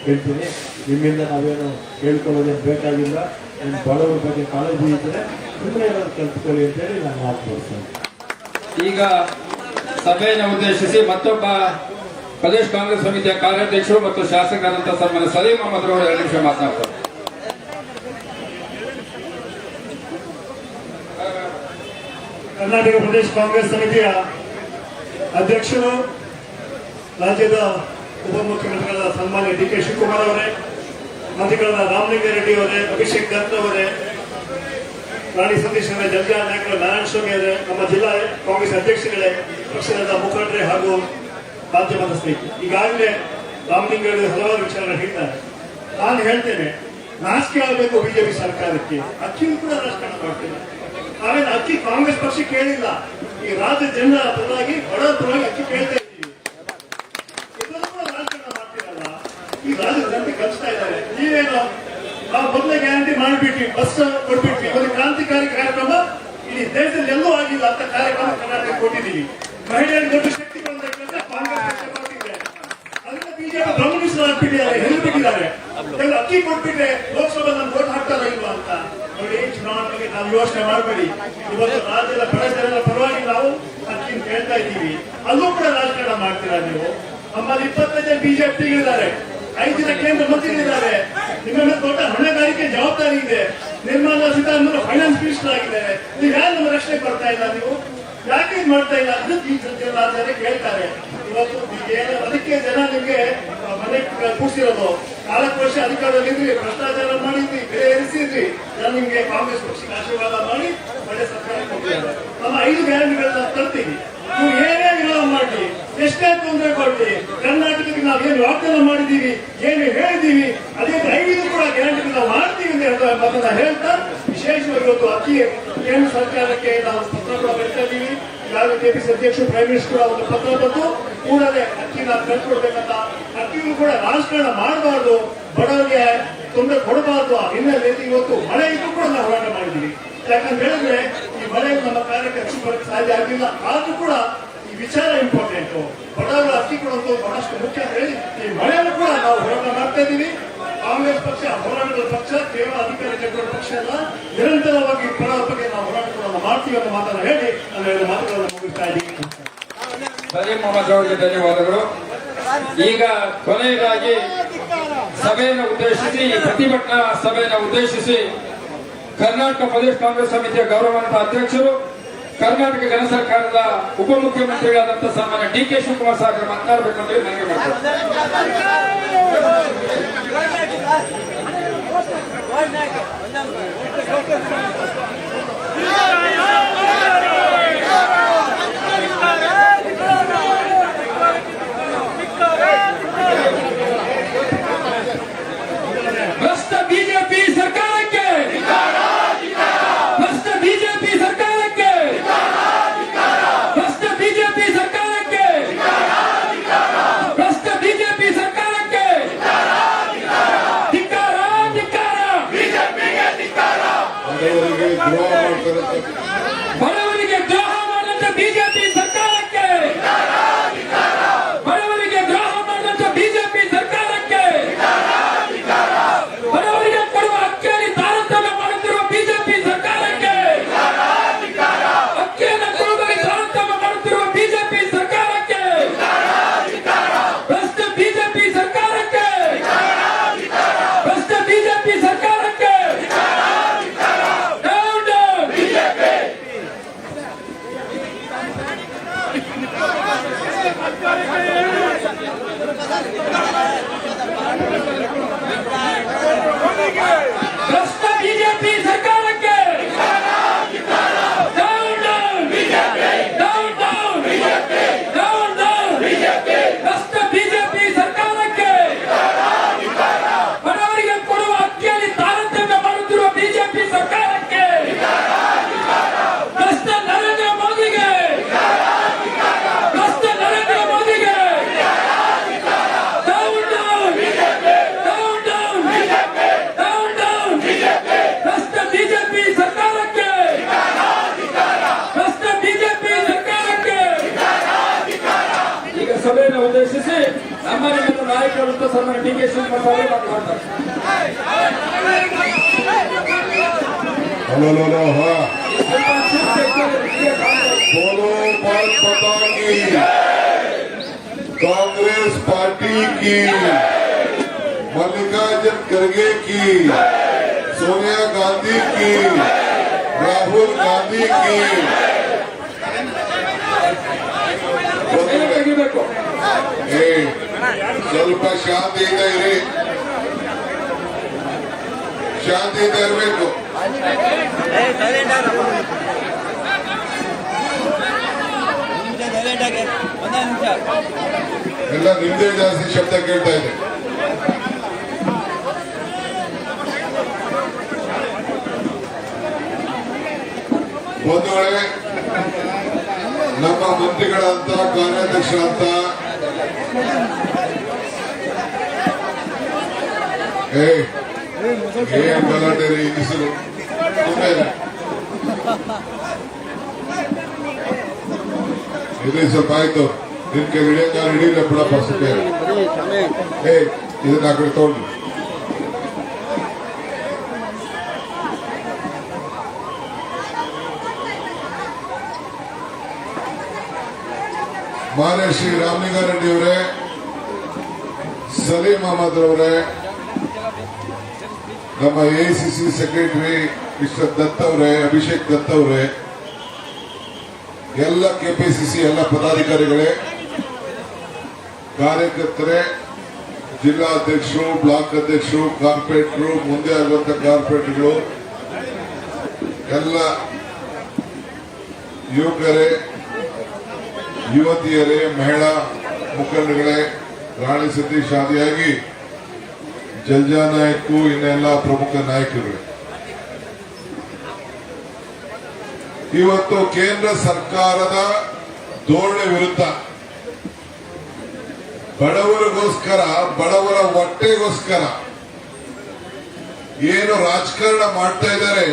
ಹೇಳ್ತೀನಿ. ನಿಮ್ಮಿಂದ ನಾವೇನು ಹೇಳ್ಕೊಳ್ಳೋದೇನು ಬೇಕಾಗಿಲ್ಲ. ನಿಮ್ಮ ಬಡವರ ಬಗ್ಗೆ ಕಾಳಜಿ ಇದ್ದರೆ ಸುಮ್ಮನೆ ಇರೋದು ಕಲ್ತ್ಕೊಳ್ಳಿ ಅಂತೇಳಿ ನಾನು ಮಾತು ಕೊಡ್ತೇನೆ. ಈಗ ಸಭೆಯನ್ನು ಉದ್ದೇಶಿಸಿ ಮತ್ತೊಬ್ಬ ಪ್ರದೇಶ ಕಾಂಗ್ರೆಸ್ ಸಮಿತಿಯ ಕಾರ್ಯಾಧ್ಯಕ್ಷರು ಮತ್ತು ಶಾಸಕರಾದಂತಹ ಸನ್ಮಾನ್ಯ ಸಲೀಂ ಅಹಮದ್ ಅವರು 2 ನಿಮಿಷ ಮಾತನಾಡ್ತಾರೆ. ಕರ್ನಾಟಕ ಪ್ರದೇಶ ಕಾಂಗ್ರೆಸ್ ಸಮಿತಿಯ ಅಧ್ಯಕ್ಷರು, ರಾಜ್ಯದ ಉಪಮುಖ್ಯಮಂತ್ರಿಗಳಾದ ಸನ್ಮಾನ್ಯ ಡಿ.ಕೆ. ಶಿವಕುಮಾರ್ ಅವರೇ, ಮಂತ್ರಿಗಳಾದ ರಾಮಲಿಂಗಾರೆಡ್ಡಿ ಅವರೇ, ಅಭಿಷೇಕ್ ದತ್ ಅವರೇ, ರಾಣಿ ಸತೀಶ್ ಅವರೇ, ಜಗ್ಜಾ ನಾಯಕರು, ನಾರಾಯಣ ಸ್ವಾಮಿ ಅವರೇ, ನಮ್ಮ ಜಿಲ್ಲಾ ಕಾಂಗ್ರೆಸ್ ಅಧ್ಯಕ್ಷಗಳೇ, ಪಕ್ಷದ ಮುಖಂಡರೇ ಹಾಗೂ ಮಾಧ್ಯಮದ ಸ್ನೇಹಿತರು, ಈಗಾಗಲೇ ರಾಮಲಿಂಗಾರೆಡ್ಡಿ ಹಲವಾರು ವಿಚಾರಗಳು ಹೇಳ್ತಾರೆ. ನಾನು ಹೇಳ್ತೇನೆ, ನಾಚಿಕೆ ಆಗಬೇಕು ಬಿಜೆಪಿ ಸರ್ಕಾರಕ್ಕೆ. ಅಕ್ಕಿಯೂ ಕೂಡ ರಾಜಕಾರಣ ಮಾಡ್ತೇನೆ. ನಾವೇನು ಅಕ್ಕಿ ಕಾಂಗ್ರೆಸ್ ಪಕ್ಷ ಕೇಳಿಲ್ಲ, ಈ ರಾಜ್ಯ ಜನರ ಪರವಾಗಿ ಬಡವರ ಪರವಾಗಿ ಅಕ್ಕಿ ಕೇಳ್ತಾ ಇದ್ದೀವಿ. ಇದನ್ನು ಕೂಡ ರಾಜಕಾರಣ ಮಾಡ್ತೀರಲ್ಲ, ಈ ರಾಜ್ಯದ ಜನತೆ ಕಲಿಸ್ತಾ ಇದ್ದಾರೆ. ನೀವೇನು ನಾವು ಮೊದಲೇ ಗ್ಯಾರಂಟಿ ಮಾಡಿಬಿಟ್ವಿ, ಬಸ್ ಕೊಟ್ಬಿಟ್ವಿ, ಒಂದು ಕ್ರಾಂತಿಕಾರಿ ಕಾರ್ಯಕ್ರಮ ಇಡೀ ದೇಶದಲ್ಲಿ ಎಲ್ಲೂ ಆಗಿಲ್ಲ ಅಂತ ಕಾರ್ಯಕ್ರಮ ಕರ್ನಾಟಕ ಕೊಟ್ಟಿದ್ದೀವಿ. ಮಹಿಳೆಯರಿಗೆ ದೊಡ್ಡ ಶಕ್ತಿ ಬಂದ ಕಾಂಗ್ರೆಸ್ ಪಕ್ಷ ಮಾಡ್ತಿದೆ. ಅದನ್ನ ಬಿಜೆಪಿ ಗಮನಿಸಲಾಗ್ಬಿಟ್ಟಿದ್ದಾರೆ, ಹೆಲ್ಬಿಟ್ಟಿದ್ದಾರೆ. ಅಕ್ಕಿ ಕೊಟ್ಬಿಟ್ರೆ ಲೋಕಸಭೆ ನಮ್ಗೆ ವೋಟ್ ಹಾಕ್ತಾರ ಇಲ್ವಾ ಅಂತ ನೋಡಿ. ಚುನಾವಣೆಗೆ ನಾವು ಯೋಚನೆ ಮಾಡಬೇಡಿ. ಇವತ್ತು ರಾಜ್ಯದ ಬಡ ಜನರ ಪರವಾಗಿ ನಾವು ಅಕ್ಕಿ ಕೇಳ್ತಾ ಇದ್ದೀವಿ. ಅಲ್ಲೂ ಕೂಡ ರಾಜಕಾರಣ ಮಾಡ್ತೀರಾ ನೀವು. ನಮ್ಮಲ್ಲಿ 25 ಜನ ಬಿಜೆಪಿಗಳಿದ್ದಾರೆ, 5 ಜನ ಕೇಂದ್ರ ಮಂತ್ರಿಗಳಿದ್ದಾರೆ. ನಿಮ್ಮ ಮೇಲೆ ದೊಡ್ಡ ಹೊಣೆಗಾರಿಕೆ ಜವಾಬ್ದಾರಿ ಇದೆ. ನಿರ್ಮಲಾ ಸೀತಾರಾಮನ್ ಫೈನಾನ್ಸ್ ಮಿನಿಸ್ಟರ್ ಆಗಿದ್ದಾರೆ. ನೀವು ಯಾರು ನಮ್ಮ ರಕ್ಷಣೆ ಬರ್ತಾ ಇಲ್ಲ? ನೀವು ಯಾಕೆ ಇದು ಮಾಡ್ತಾ ಇಲ್ಲ? ಅದಕ್ಕೆ ಈ ಜನ ಕೇಳ್ತಾರೆ. ಇವತ್ತು ಅದಕ್ಕೆ ಜನ ನಿಮ್ಗೆ ಮನೆ ಕೂರಿಸಿರೋದು. 4 ವರ್ಷ ಅಧಿಕಾರದಲ್ಲಿದ್ರಿ, ಭ್ರಷ್ಟಾಚಾರ ಮಾಡಿದ್ರಿ, ಬೆಲೆ ಏರಿಸಿದ್ರಿ. ಜನ ನಿಮ್ಗೆ ಕಾಂಗ್ರೆಸ್ ಪಕ್ಷಕ್ಕೆ ಆಶೀರ್ವಾದ ಮಾಡಿ ಒಳ್ಳೆ ಸರ್ಕಾರ ಕೊಟ್ಟಿದ್ದಾರೆ. ನಮ್ಮ 5 ಗ್ಯಾರಂಟಿಗಳನ್ನ ತರ್ತೀವಿ. ನೀವು ಏನೇ ವಿರೋಧ ಮಾಡಿ, ಎಷ್ಟೇ ತೊಂದರೆ ಕೊಡ್ಲಿ, ಕರ್ನಾಟಕಕ್ಕೆ ನಾವು ಏನು ವಾಗ್ದಾನ ಮಾಡಿದ್ದೀವಿ, ಏನು ಹೇಳಿದ್ದೀವಿ, ಅದೇ 5 ಕೂಡ ಗ್ಯಾರಂಟಿ ನಾವು ಮಾಡ್ತೀವಿ ಅಂತ ಮಾತನ್ನ ಹೇಳ್ತಾ, ವಿಶೇಷವಾಗಿ ಇವತ್ತು ಅಕ್ಕಿ ಕೇಂದ್ರ ಸರ್ಕಾರಕ್ಕೆ ನಾವು ಪತ್ರ ಕೂಡ ಬರೀತಾ ಇದ್ದೀವಿ. ಈಗಾಗಲೇ ಕೆಪಿಸಿ ಅಧ್ಯಕ್ಷರು, ಪ್ರೈಮ್ ಮಿನಿಸ್ಟರ್ ಒಂದು ಪತ್ರ ಬಂದು ಕೂಡಲೇ ಅಕ್ಕಿನ ಕಳ್ಕೊಡ್ಬೇಕಂತ. ಅಕ್ಕಿಗೂ ಕೂಡ ರಾಜಕಾರಣ ಮಾಡಬಾರ್ದು, ಬಡವರಿಗೆ ತೊಂದರೆ ಕೊಡಬಾರ್ದು ಆ ಹಿನ್ನೆಲೆಯಲ್ಲಿ ಇವತ್ತು ಮಳೆ ಇದ್ದು ಕೂಡ ನಾವು ಹೋರಾಟ ಮಾಡಿದ್ದೀವಿ. ಯಾಕಂತ ಹೇಳಿದ್ರೆ ಈ ಮಳೆ ನಮ್ಮ ಕಾರ್ಯಕ್ಕೆ ಅಕ್ಕಿ ಬರಕ್ಕೆ ಸಾಧ್ಯ ಆಗಿಲ್ಲ. ಆದ್ರೂ ಕೂಡ ಈ ವಿಚಾರ ಇಂಪಾರ್ಟೆಂಟ್. ಬಡವರ ಅಕ್ಕಿ ಕೊಡುವಂತ ಬಹಳಷ್ಟು ಮುಖ್ಯ ಅಂತ ಹೇಳಿ ಈ ಮಳೆಯನ್ನು ಕೂಡ ನಾವು ಹೋರಾಟ ಮಾಡ್ತಾ ಇದ್ದೀವಿ. ಕಾಂಗ್ರೆಸ್ ಪಕ್ಷ ಹೋರಾಟದ ಪಕ್ಷ, ಕೇವಲ ಅಧಿಕಾರ ಕಟ್ಟುವ ಪಕ್ಷ ಅಲ್ಲ. ನಿರಂತರವಾಗಿ ಬಡವರ ಬಗ್ಗೆ ನಾವು ಹೋರಾಟಗಳನ್ನು ಮಾಡ್ತೀವಿ ಅಂತ ಮಾತನ್ನು ಹೇಳಿ ನಾನು ಮಾತುಗಳನ್ನು ಮುಗಿಸ್ತಾ ಇದ್ದೀನಿ. ಸಲೀಂ ಅಹಮದ್ ಅವರಿಗೆ ಧನ್ಯವಾದಗಳು. ಈಗ ಕೊನೆಯದಾಗಿ ಸಭೆಯನ್ನು ಉದ್ದೇಶಿಸಿ, ಪ್ರತಿಭಟನಾ ಸಭೆಯನ್ನು ಉದ್ದೇಶಿಸಿ ಕರ್ನಾಟಕ ಪ್ರದೇಶ ಕಾಂಗ್ರೆಸ್ ಸಮಿತಿಯ ಗೌರವಾನ್ವಿತ ಅಧ್ಯಕ್ಷರು, ಕರ್ನಾಟಕ ಜನ ಸರ್ಕಾರದ ಉಪಮುಖ್ಯಮಂತ್ರಿಗಳಾದಂತಹ ಸನ್ಮಾನ್ಯ ಡಿ.ಕೆ. ಶಿವಕುಮಾರ್ ಸಾಹೇಬರು ಮಾತನಾಡಬೇಕಂತ ಮನವಿ ಮಾಡ್ತಾರೆ. ಭ್ರಷ್ಟ ಬಿಜೆಪಿ ಸರ್ಕಾರಕ್ಕೆ, ಭ್ರಷ್ಟ ಬಿಜೆಪಿ ಸರ್ಕಾರಕ್ಕೆ, ಭ್ರಷ್ಟ ಬಿಜೆಪಿ ಸರ್ಕಾರಕ್ಕೆ, ಭ್ರಷ್ಟ ಬಿಜೆಪಿ ಸರ್ಕಾರ ಕೇಳುತ್ತಾ ಸನ್ಮಾನ್ಯ ಡಿ ಕೆ ಶಿವಕುಮಾರ್ ಅವರು ಮಾತನಾಡ್ತಾರೆ. बोलो भारत माता की, कांग्रेस पार्टी की, मल्लिकार्जुन खड़गे की, सोनिया गांधी की, राहुल गांधी की. ತೆಗಿಬೇಕು. ಸ್ವಲ್ಪ ಶಾಂತಿಯಿಂದ ಇರಿ, ಶಾಂತಿಯಿಂದ ಇರಬೇಕು. ಎಲ್ಲ ನಿಮ್ದೇ ಜಾಸ್ತಿ ಶಬ್ದ ಕೇಳ್ತಾ ಇದೆ. ಬಂಧುಗಳೇ, ನಮ್ಮ ಮಂತ್ರಿಗಳಂತ, ಕಾರ್ಯಾಧ್ಯಕ್ಷರಂತ ಏನ್ ಗಲಾಟೆ ರೀ ಹೆಸರು ಇಲ್ಲಿ ಸ್ವಲ್ಪ ಆಯ್ತು. ನಿನ್ ಕೈ ಹಿಡಿಯಕ ಹಿಡಿಯಿಲ್ಲ ಬಿಡಪ್ಪ ಸುಮ್ಮನೆ. ಇದನ್ನ ಆ ಕಡೆ ತಗೊಂಡು ಮಾನ್ಯ ಶ್ರೀ ರಾಮಲಿಂಗಾರೆಡ್ಡಿ ಅವರೇ, ಸಲೀಂ ಅಹಮದ್ ಅವರೇ, ನಮ್ಮ ಎಐಸಿಸಿ ಸೆಕ್ರೆಟರಿ ಮಿಸ್ಟರ್ ದತ್ ಅವರೇ, ಅಭಿಷೇಕ್ ದತ್ ಅವರೇ, ಎಲ್ಲ ಕೆಪಿಸಿಸಿ ಎಲ್ಲ ಪದಾಧಿಕಾರಿಗಳೇ, ಕಾರ್ಯಕರ್ತರೇ, ಜಿಲ್ಲಾ ಅಧ್ಯಕ್ಷರು, ಬ್ಲಾಕ್ ಅಧ್ಯಕ್ಷರು, ಕಾರ್ಪೊರೇಟರು, ಮುಂದೆ ಆಗುವಂತ ಕಾರ್ಪೊರೇಟರ್ಗಳು, ಎಲ್ಲ ಯುವಕರೇ, ಯುವತಿಯರೇ, ಮಹಿಳಾ ಮುಖಂಡಗಳೇ, ರಾಣಿ ಸತೀಶ್ ಆದಿಯಾಗಿ ಜಲ್ಜಾ ನಾಯಕು, ಇನ್ನೆಲ್ಲ ಪ್ರಮುಖ ನಾಯಕರುಗಳೇ, ಇವತ್ತು ಕೇಂದ್ರ ಸರ್ಕಾರದ ಧೋರಣೆ ವಿರುದ್ಧ ಬಡವರಿಗೋಸ್ಕರ, ಬಡವರ ಹೊಟ್ಟೆಗೋಸ್ಕರ ಏನು ರಾಜಕಾರಣ ಮಾಡ್ತಾ ಇದ್ದಾರೆ,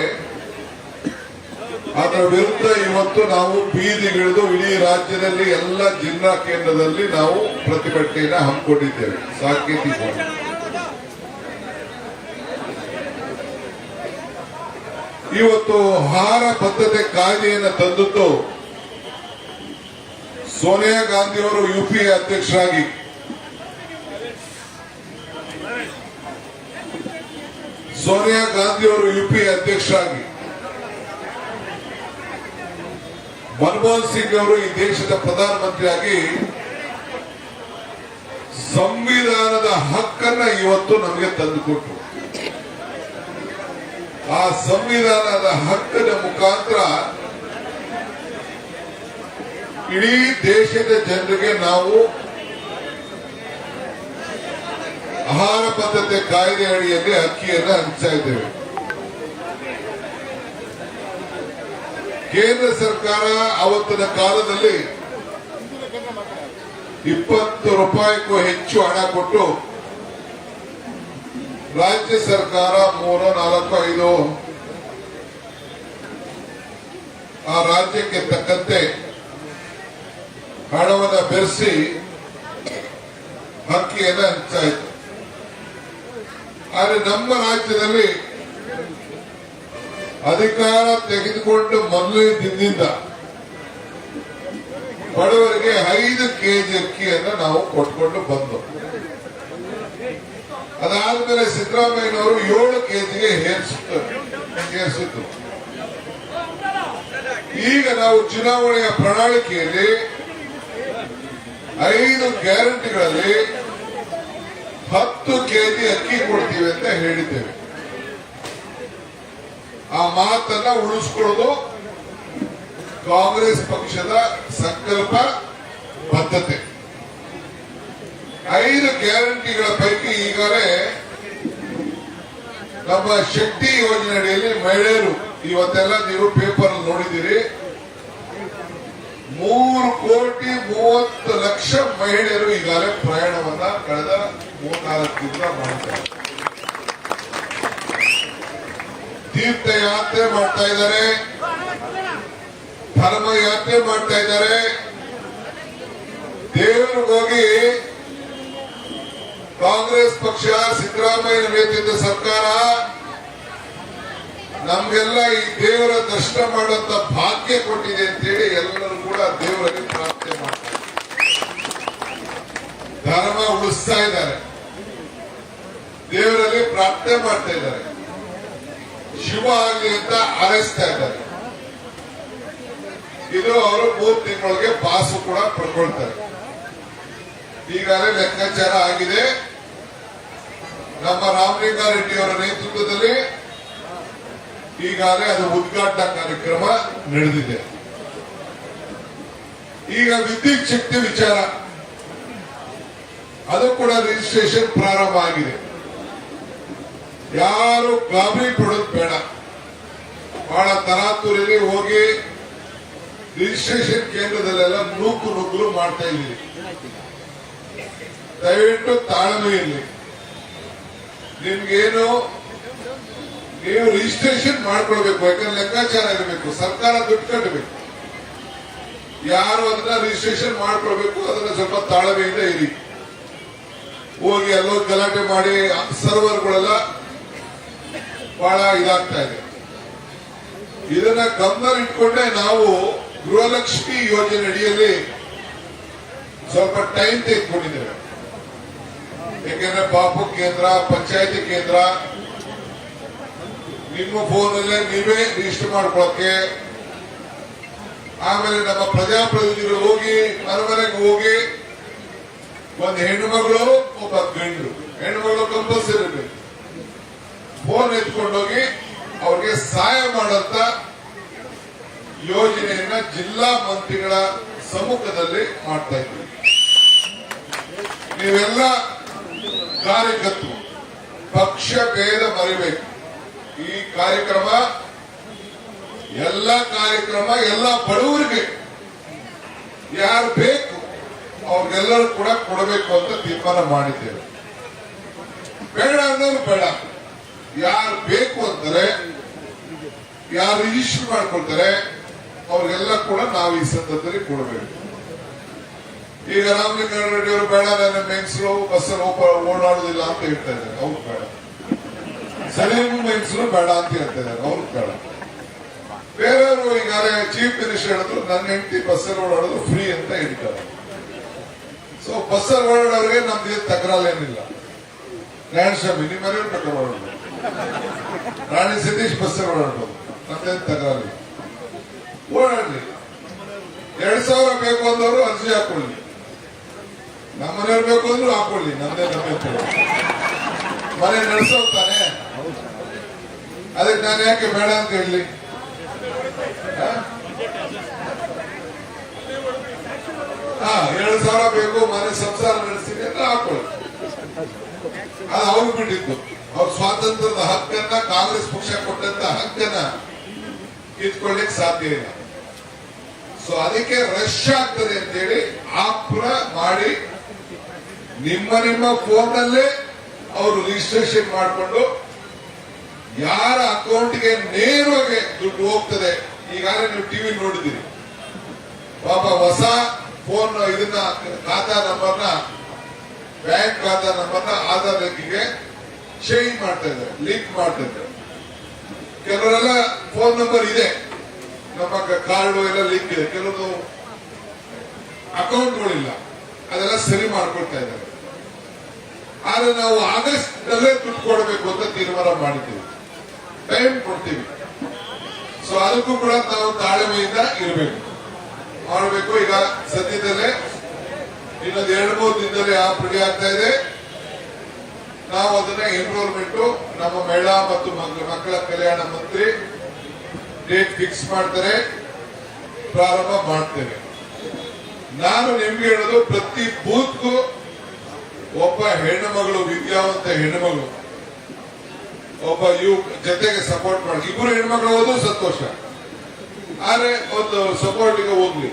ಅದರ ವಿರುದ್ಧ ಇವತ್ತು ನಾವು ಬೀದಿಗಿಳಿದು ಇಡೀ ರಾಜ್ಯದಲ್ಲಿ ಎಲ್ಲ ಜಿಲ್ಲಾ ಕೇಂದ್ರದಲ್ಲಿ ನಾವು ಪ್ರತಿಭಟನೆಯನ್ನು ಹಮ್ಮಿಕೊಂಡಿದ್ದೇವೆ. ಸಾಂಕೇತಿಕವಾಗಿ ಇವತ್ತು ಆಹಾರ ಭದ್ರತೆ ಕಾಯ್ದೆಯನ್ನು ತಂದದ್ದು ಸೋನಿಯಾ ಗಾಂಧಿ ಅವರು ಯುಪಿಎ ಅಧ್ಯಕ್ಷರಾಗಿ, ಸೋನಿಯಾ ಗಾಂಧಿ ಅವರು ಯುಪಿಎ ಅಧ್ಯಕ್ಷರಾಗಿ, ಮನಮೋಹನ್ ಸಿಂಗ್ ಅವರು ಈ ದೇಶದ ಪ್ರಧಾನಮಂತ್ರಿಯಾಗಿ ಸಂವಿಧಾನದ ಹಕ್ಕನ್ನ ಇವತ್ತು ನಮಗೆ ತಂದುಕೊಟ್ರು. ಆ ಸಂವಿಧಾನದ ಹಕ್ಕದ ಮುಖಾಂತರ ಇಡೀ ದೇಶದ ಜನರಿಗೆ ನಾವು ಆಹಾರ ಭದ್ರತೆ ಕಾಯ್ದೆ ಅಡಿಯಲ್ಲಿ ಅಕ್ಕಿಯನ್ನು ಹಂಚ್ತಾ ಇದ್ದೇವೆ. ಕೇಂದ್ರ ಸರ್ಕಾರ ಅವತ್ತಿನ ಕಾಲದಲ್ಲಿ 20 ರೂಪಾಯಿಗೂ ಹೆಚ್ಚು ಹಣ ಕೊಟ್ಟು ರಾಜ್ಯ ಸರ್ಕಾರ 3, 4, 5 ಆ ರಾಜ್ಯಕ್ಕೆ ತಕ್ಕಂತೆ ಹಣವನ್ನು ಬೆರೆಸಿ ಅಕ್ಕಿಯನ್ನು ಹಂಚ್ತಾ ಇತ್ತು. ಆದರೆ ನಮ್ಮ ರಾಜ್ಯದಲ್ಲಿ ಅಧಿಕಾರ ತೆಗೆದುಕೊಂಡು ಮೊದಲನೇ ದಿನದಿಂದ ಬಡವರಿಗೆ 5 ಕೆಜಿ ಅಕ್ಕಿಯನ್ನು ನಾವು ಕೊಟ್ಕೊಂಡು ಬಂದು, ಅದಾದ್ಮೇಲೆ ಸಿದ್ದರಾಮಯ್ಯನವರು 7 ಕೆಜಿಗೆ ಏರಿಸಿದ್ರು. ಈಗ ನಾವು ಚುನಾವಣೆಯ ಪ್ರಣಾಳಿಕೆಯಲ್ಲಿ 5 ಗ್ಯಾರಂಟಿಗಳಲ್ಲಿ 10 ಕೆಜಿ ಅಕ್ಕಿ ಕೊಡ್ತೀವಿ ಅಂತ ಹೇಳಿದ್ದೇವೆ. ಆ ಮಾತನ್ನ ಉಳಿಸ್ಕೊಳ್ಳೋದು ಕಾಂಗ್ರೆಸ್ ಪಕ್ಷದ ಸಂಕಲ್ಪ ಬದ್ಧತೆ. 5 ಗ್ಯಾರಂಟಿಗಳ ಪೈಕಿ ಈಗಾಗಲೇ ನಮ್ಮ ಶಕ್ತಿ ಯೋಜನೆ ಅಡಿಯಲ್ಲಿ ಮಹಿಳೆಯರು, ಇವತ್ತೆಲ್ಲ ನೀವು ಪೇಪರ್ ನೋಡಿದ್ದೀರಿ, 3,30,00,000 ಮಹಿಳೆಯರು ಈಗಾಗಲೇ ಪ್ರಯಾಣವನ್ನ ಕಳೆದ 3-4 ದಿನದಿಂದ ಮಾಡ್ತಾರೆ. ತೀರ್ಥಯಾತ್ರೆ ಮಾಡ್ತಾ ಇದ್ದಾರೆ, ಧರ್ಮ ಯಾತ್ರೆ ಮಾಡ್ತಾ ಇದ್ದಾರೆ, ದೇವರಿಗೋಗಿ ಕಾಂಗ್ರೆಸ್ ಪಕ್ಷ ಸಿದ್ದರಾಮಯ್ಯ ನೇತೃತ್ವದ ಸರ್ಕಾರ ನಮ್ಗೆಲ್ಲ ಈ ದೇವರ ದರ್ಶನ ಮಾಡುವಂತ ಭಾಗ್ಯ ಕೊಟ್ಟಿದೆ ಅಂತೇಳಿ ಎಲ್ಲರೂ ಕೂಡ ದೇವರಲ್ಲಿ ಪ್ರಾರ್ಥನೆ ಮಾಡ್ತಾರೆ, ಧರ್ಮ ಉಳಿಸ್ತಾ ಇದ್ದಾರೆ, ದೇವರಲ್ಲಿ ಪ್ರಾರ್ಥನೆ ಮಾಡ್ತಾ ಇದ್ದಾರೆ, ಶುಭ ಆಗಲಿ ಅಂತ ಹಾರೈಸ್ತಾ ಇದ್ದಾರೆ. ಇದು ಅವರು 3 ತಿಂಗಳಿಗೆ ಪಾಸು ಕೂಡ ಪಡ್ಕೊಳ್ತಾರೆ. ಈಗಾಗಲೇ ಲೆಕ್ಕಾಚಾರ ಆಗಿದೆ. ನಮ್ಮ ರಾಮಲಿಂಗಾರೆಡ್ಡಿ ಅವರ ನೇತೃತ್ವದಲ್ಲಿ ಈಗಾಗಲೇ ಅದು ಉದ್ಘಾಟನಾ ಕಾರ್ಯಕ್ರಮ ನಡೆದಿದೆ. ಈಗ ವಿದ್ಯುತ್ ಶಕ್ತಿ ವಿಚಾರ, ಅದು ಕೂಡ ರಿಜಿಸ್ಟ್ರೇಷನ್ ಪ್ರಾರಂಭ ಆಗಿದೆ. ಯಾರು ಗಾಬರಿ ಪಡೋದು ಬೇಡ. ಬಹಳ ತರಾತುರಿಯಲ್ಲಿ ಹೋಗಿ ರಿಜಿಸ್ಟ್ರೇಷನ್ ಕೇಂದ್ರದಲ್ಲೆಲ್ಲ ನುಗ್ಗಲು ಮಾಡ್ತಾ ಇದ್ದೀವಿ. ದಯವಿಟ್ಟು ತಾಳ್ಮೆ ಇರಲಿ. ನಿಮ್ಗೇನು ನೀವು ರಿಜಿಸ್ಟ್ರೇಷನ್ ಮಾಡ್ಕೊಳ್ಬೇಕು, ಯಾಕಂದ್ರೆ ಲೆಕ್ಕಾಚಾರ ಇರಬೇಕು, ಸರ್ಕಾರ ದುಡ್ಡು ಕಟ್ಟಬೇಕು. ಯಾರು ಅದನ್ನ ರಿಜಿಸ್ಟ್ರೇಷನ್ ಮಾಡ್ಕೊಳ್ಬೇಕು, ಅದನ್ನ ಸ್ವಲ್ಪ ತಾಳ್ಮೆಯಿಂದ ಇರಿ. ಹೋಗಿ ಎಲ್ಲೋ ಗಲಾಟೆ ಮಾಡಿ ಸರ್ವರ್ಗಳೆಲ್ಲ ಬಹಳ ಇದಾಗ್ತಾ ಇದೆ. ಇದನ್ನ ಗಮನ ಇಟ್ಕೊಂಡೆ ನಾವು ಗೃಹಲಕ್ಷ್ಮಿ ಯೋಜನೆ ಅಡಿಯಲ್ಲಿ ಸ್ವಲ್ಪ ಟೈಮ್ ತೆಗೆದುಕೊಂಡಿದ್ದೇವೆ. ಯಾಕೆಂದ್ರೆ ಬಾಪು ಕೇಂದ್ರ, ಪಂಚಾಯತಿ ಕೇಂದ್ರ, ನಿಮ್ಮ ಫೋನಲ್ಲೇ ನೀವೇ ರಿಜಿಸ್ಟರ್ ಮಾಡ್ಕೊಳಕ್ಕೆ, ಆಮೇಲೆ ನಮ್ಮ ಪ್ರಜಾಪ್ರತಿನಿಧಿಗಳು ಹೋಗಿ ಮನೆಗೆ ಹೋಗಿ ಒಂದು ಹೆಣ್ಣು ಮಗಳು ಒಬ್ಬ ಗಂಡು, ಹೆಣ್ಣು ಮಗಳು ಕಂಪಲ್ಸರಿ ಇರಬೇಕು, ಫೋನ್ ಎತ್ಕೊಂಡೋಗಿ ಅವ್ರಿಗೆ ಸಹಾಯ ಮಾಡಂತ ಯೋಜನೆಯನ್ನ ಜಿಲ್ಲಾ ಮಂತ್ರಿಗಳ ಸಮ್ಮುಖದಲ್ಲಿ ಮಾಡ್ತಾ ಇದ್ದೀವಿ. ನೀವೆಲ್ಲ ಕಾರ್ಯಕರ್ತರು ಪಕ್ಷ ಭೇದ ಮರಿಬೇಕು. ಈ ಕಾರ್ಯಕ್ರಮ ಎಲ್ಲ ಬಡವರಿಗೆ ಯಾರು ಬೇಕು ಅವ್ರಿಗೆಲ್ಲರೂ ಕೂಡ ಕೊಡಬೇಕು ಅಂತ ತೀರ್ಮಾನ ಮಾಡಿದ್ದೇವೆ. ಬೇಡ ಅನ್ನೋರು ಬೇಡ, ಯಾರು ಬೇಕು ಅಂತಾರೆ, ಯಾರು ರಿಜಿಸ್ಟರ್ ಮಾಡ್ಕೊಳ್ತಾರೆ ಅವ್ರಿಗೆಲ್ಲ ಕೂಡ ನಾವು ಈ ಸಂದರ್ಭದಲ್ಲಿ ಕೊಡಬೇಕು. ಈಗ ರಾಮಲಿಂಗಾರೆಡ್ಡಿ ಅವರು ಬೇಡ, ನನ್ನ ಮೆನ್ಸರು ಬಸ್ಸಲ್ಲಿ ಓಡಾಡುದಿಲ್ಲ ಅಂತ ಹೇಳ್ತಾ ಇದ್ದಾರೆ, ಅವ್ರು ಬೇಡ. ಸಲೀಮು ಮೆನ್ಸರು ಬೇಡ ಅಂತ ಹೇಳ್ತಾ ಇದ್ದಾರೆ, ಅವ್ರು ಬೇಡ. ಬೇರೆಯವರು ಈಗಾಗಲೇ ಚೀಫ್ ಮಿನಿಸ್ಟರ್ ಹೇಳಿದ್ರು ನನ್ನ ಹೆಂಡತಿ ಬಸ್ಸಲ್ಲಿ ಓಡಾಡೋದು ಫ್ರೀ ಅಂತ ಹೇಳ್ತಾರೆ. ಸೊ ಬಸ್ಸಲ್ಲಿ ಓಡಾಡೋರಿಗೆ ನಮ್ದು ತಕರಾಲೇನಿಲ್ಲ. ನಾರಾಯಣಸ್ವಾಮಿ ನಿಮ್ಮ ಮನೆಯವ್ರು ಬೇಕಾದ್ರೆ ಓಡಾಡೋದು, ರಾಣಿ ಸತೀಶ್ ಬಸ್ಸಲ್ಲಿ ಓಡಾಡೋದು, ನಮ್ದೇನು ತಕರಾಲಿ, ಓಡಾಡ್ಲಿ. 2,000 ಬೇಕು ಅಂದವರು ಅರ್ಜಿ ಹಾಕೊಳ್ಳಿ, ನಮ್ಮನೆಯವ್ರು ಬೇಕು ಅಂದ್ರು ಹಾಕೊಳ್ಳಿ, ನಮ್ದೇ ಬೇಕು. ಮನೆ ನಡೆಸೋಗ್ತಾನೆ, ಅದಕ್ಕೆ ನಾನು ಯಾಕೆ ಬೇಡ ಅಂತ ಹೇಳಿ? 2,000 ಬೇಕು, ಮನೆ ಸಂಸಾರ ನಡೆಸ್ತೀನಿ ಅಂತ ಹಾಕೊಳ್ಳಿ. ಅದು ಅವ್ರು ಬಿಟ್ಟಿದ್ದು. ಅವ್ರ ಸ್ವಾತಂತ್ರ್ಯದ ಹಕ್ಕನ್ನ, ಕಾಂಗ್ರೆಸ್ ಪಕ್ಷ ಕೊಟ್ಟಂತ ಹಕ್ಕನ್ನ ಕಿತ್ಕೊಳ್ಳಿಕ್ ಸಾಧ್ಯ ಇಲ್ಲ. ಸೊ ಅದಕ್ಕೆ ರಶ್ ಆಗ್ತದೆ ಅಂತೇಳಿ ಆಪ್ರ ಮಾಡಿ ನಿಮ್ಮ ಫೋನ್ನಲ್ಲೇ ಅವರು ರಿಜಿಸ್ಟ್ರೇಷನ್ ಮಾಡಿಕೊಂಡು ಯಾರ ಅಕೌಂಟ್ಗೆ ನೇರವಾಗಿ ದುಡ್ಡು ಹೋಗ್ತದೆ. ಈಗಾಗಲೇ ನೀವು ಟಿವಿ ನೋಡಿದ್ದೀರಿ, ಪಾಪ ಹೊಸ ಫೋನ್ ಇದನ್ನ ಖಾತಾ ನಂಬರ್ನ, ಬ್ಯಾಂಕ್ ಖಾತಾ ನಂಬರ್ನ ಆಧಾರ್ ಲಿಂಕಿಗೆ ಚೇಂಜ್ ಮಾಡ್ತಾ ಇದ್ದಾರೆ, ಲಿಂಕ್ ಮಾಡ್ತಾ ಇದ್ದಾರೆ. ಕೆಲವರೆಲ್ಲ ಫೋನ್ ನಂಬರ್ ಇದೆ, ನಮ್ಮ ಕಾರ್ಡು ಎಲ್ಲ ಲಿಂಕ್ ಇದೆ, ಕೆಲವರು ಅಕೌಂಟ್ಗಳಿಲ್ಲ, ಅದೆಲ್ಲ ಸರಿ ಮಾಡ್ಕೊಳ್ತಾ ಇದ್ದಾರೆ. ಆದ್ರೆ ನಾವು ಆಗಸ್ಟ್ ನಲ್ಲೇ ದುಡ್ಡು ಕೊಡಬೇಕು ಅಂತ ತೀರ್ಮಾನ ಮಾಡಿದ್ದೀವಿ, ಟೈಮ್ ಕೊಡ್ತೀವಿ. ಸೊ ಅದಕ್ಕೂ ಕೂಡ ನಾವು ತಾಳ್ಮೆಯಿಂದ ಇರಬೇಕು, ಮಾಡಬೇಕು. ಈಗ ಸದ್ಯದಲ್ಲೇ ಇನ್ನೊಂದು 2-3 ದಿನದಲ್ಲಿ ಆಪ್ ರೆಡಿ ಆಗ್ತಾ ಇದೆ. ನಾವು ಅದನ್ನ ಎನ್ರೋಲ್ಮೆಂಟ್ ನಮ್ಮ ಮಹಿಳಾ ಮತ್ತು ಮಕ್ಕಳ ಕಲ್ಯಾಣ ಮಂತ್ರಿ ಡೇಟ್ ಫಿಕ್ಸ್ ಮಾಡ್ತಾರೆ, ಪ್ರಾರಂಭ ಮಾಡ್ತೇವೆ. ನಾನು ನಿಮ್ಗೆ ಹೇಳೋದು, ಪ್ರತಿ ಬೂತ್ಗೂ ಒಬ್ಬ ಹೆಣ್ಣು ಮಗಳು, ವಿದ್ಯಾವಂತ ಹೆಣ್ಣು ಮಗಳು, ಒಬ್ಬ ಜೊತೆಗೆ ಸಪೋರ್ಟ್ ಮಾಡಿ. 2 ಹೆಣ್ಮಕ್ಳು ಹೋದ್ರು ಸಂತೋಷ, ಆದ್ರೆ ಒಂದು ಸಪೋರ್ಟಿಗೆ ಹೋಗ್ಲಿ.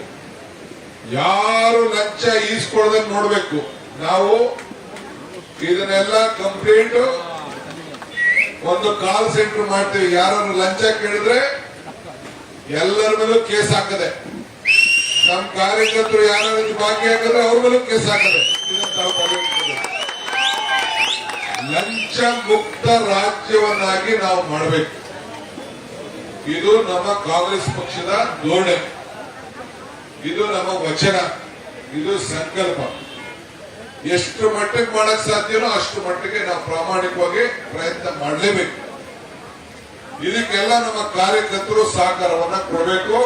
ಯಾರು ಲಂಚ ಈಸ್ಕೊಳ್ದಂಗೆ ನೋಡ್ಬೇಕು. ನಾವು ಇದನ್ನೆಲ್ಲ ಕಂಪ್ಲೀಟ್ ಒಂದು ಕಾಲ್ ಸೆಂಟರ್ ಮಾಡ್ತೀವಿ. ಯಾರನ್ನು ಲಂಚ ಕೇಳಿದ್ರೆ ಎಲ್ಲರ ಮೇಲೂ ಕೇಸ್ ಹಾಕದೆ, ನಮ್ಮ ಕಾರ್ಯಕರ್ತರು ಯಾರು ಬಾಕಿ ಹಾಕಿದ್ರೆ ಅವ್ರ ಮೇಲೂ ಕೇಸ್ ಹಾಕದೆ. ಇದನ್ನ ನಾವು ಲಂಚ ಮುಕ್ತ ರಾಜ್ಯವನ್ನಾಗಿ ನಾವು ಮಾಡಬೇಕು. ಇದು ನಮ್ಮ ಕಾಂಗ್ರೆಸ್ ಪಕ್ಷದ ಧೋರಣೆ, ಇದು ನಮ್ಮ ವಚನ, ಇದು ಸಂಕಲ್ಪ. ಎಷ್ಟು ಮಟ್ಟಿಗೆ ಮಾಡಕ್ ಸಾಧ್ಯನೋ ಅಷ್ಟು ಮಟ್ಟಿಗೆ ನಾವು ಪ್ರಾಮಾಣಿಕವಾಗಿ ಪ್ರಯತ್ನ ಮಾಡಲೇಬೇಕು. ಇದಕ್ಕೆಲ್ಲ ನಮ್ಮ ಕಾರ್ಯಕರ್ತರು ಸಹಕಾರವನ್ನ ಕೊಡಬೇಕು.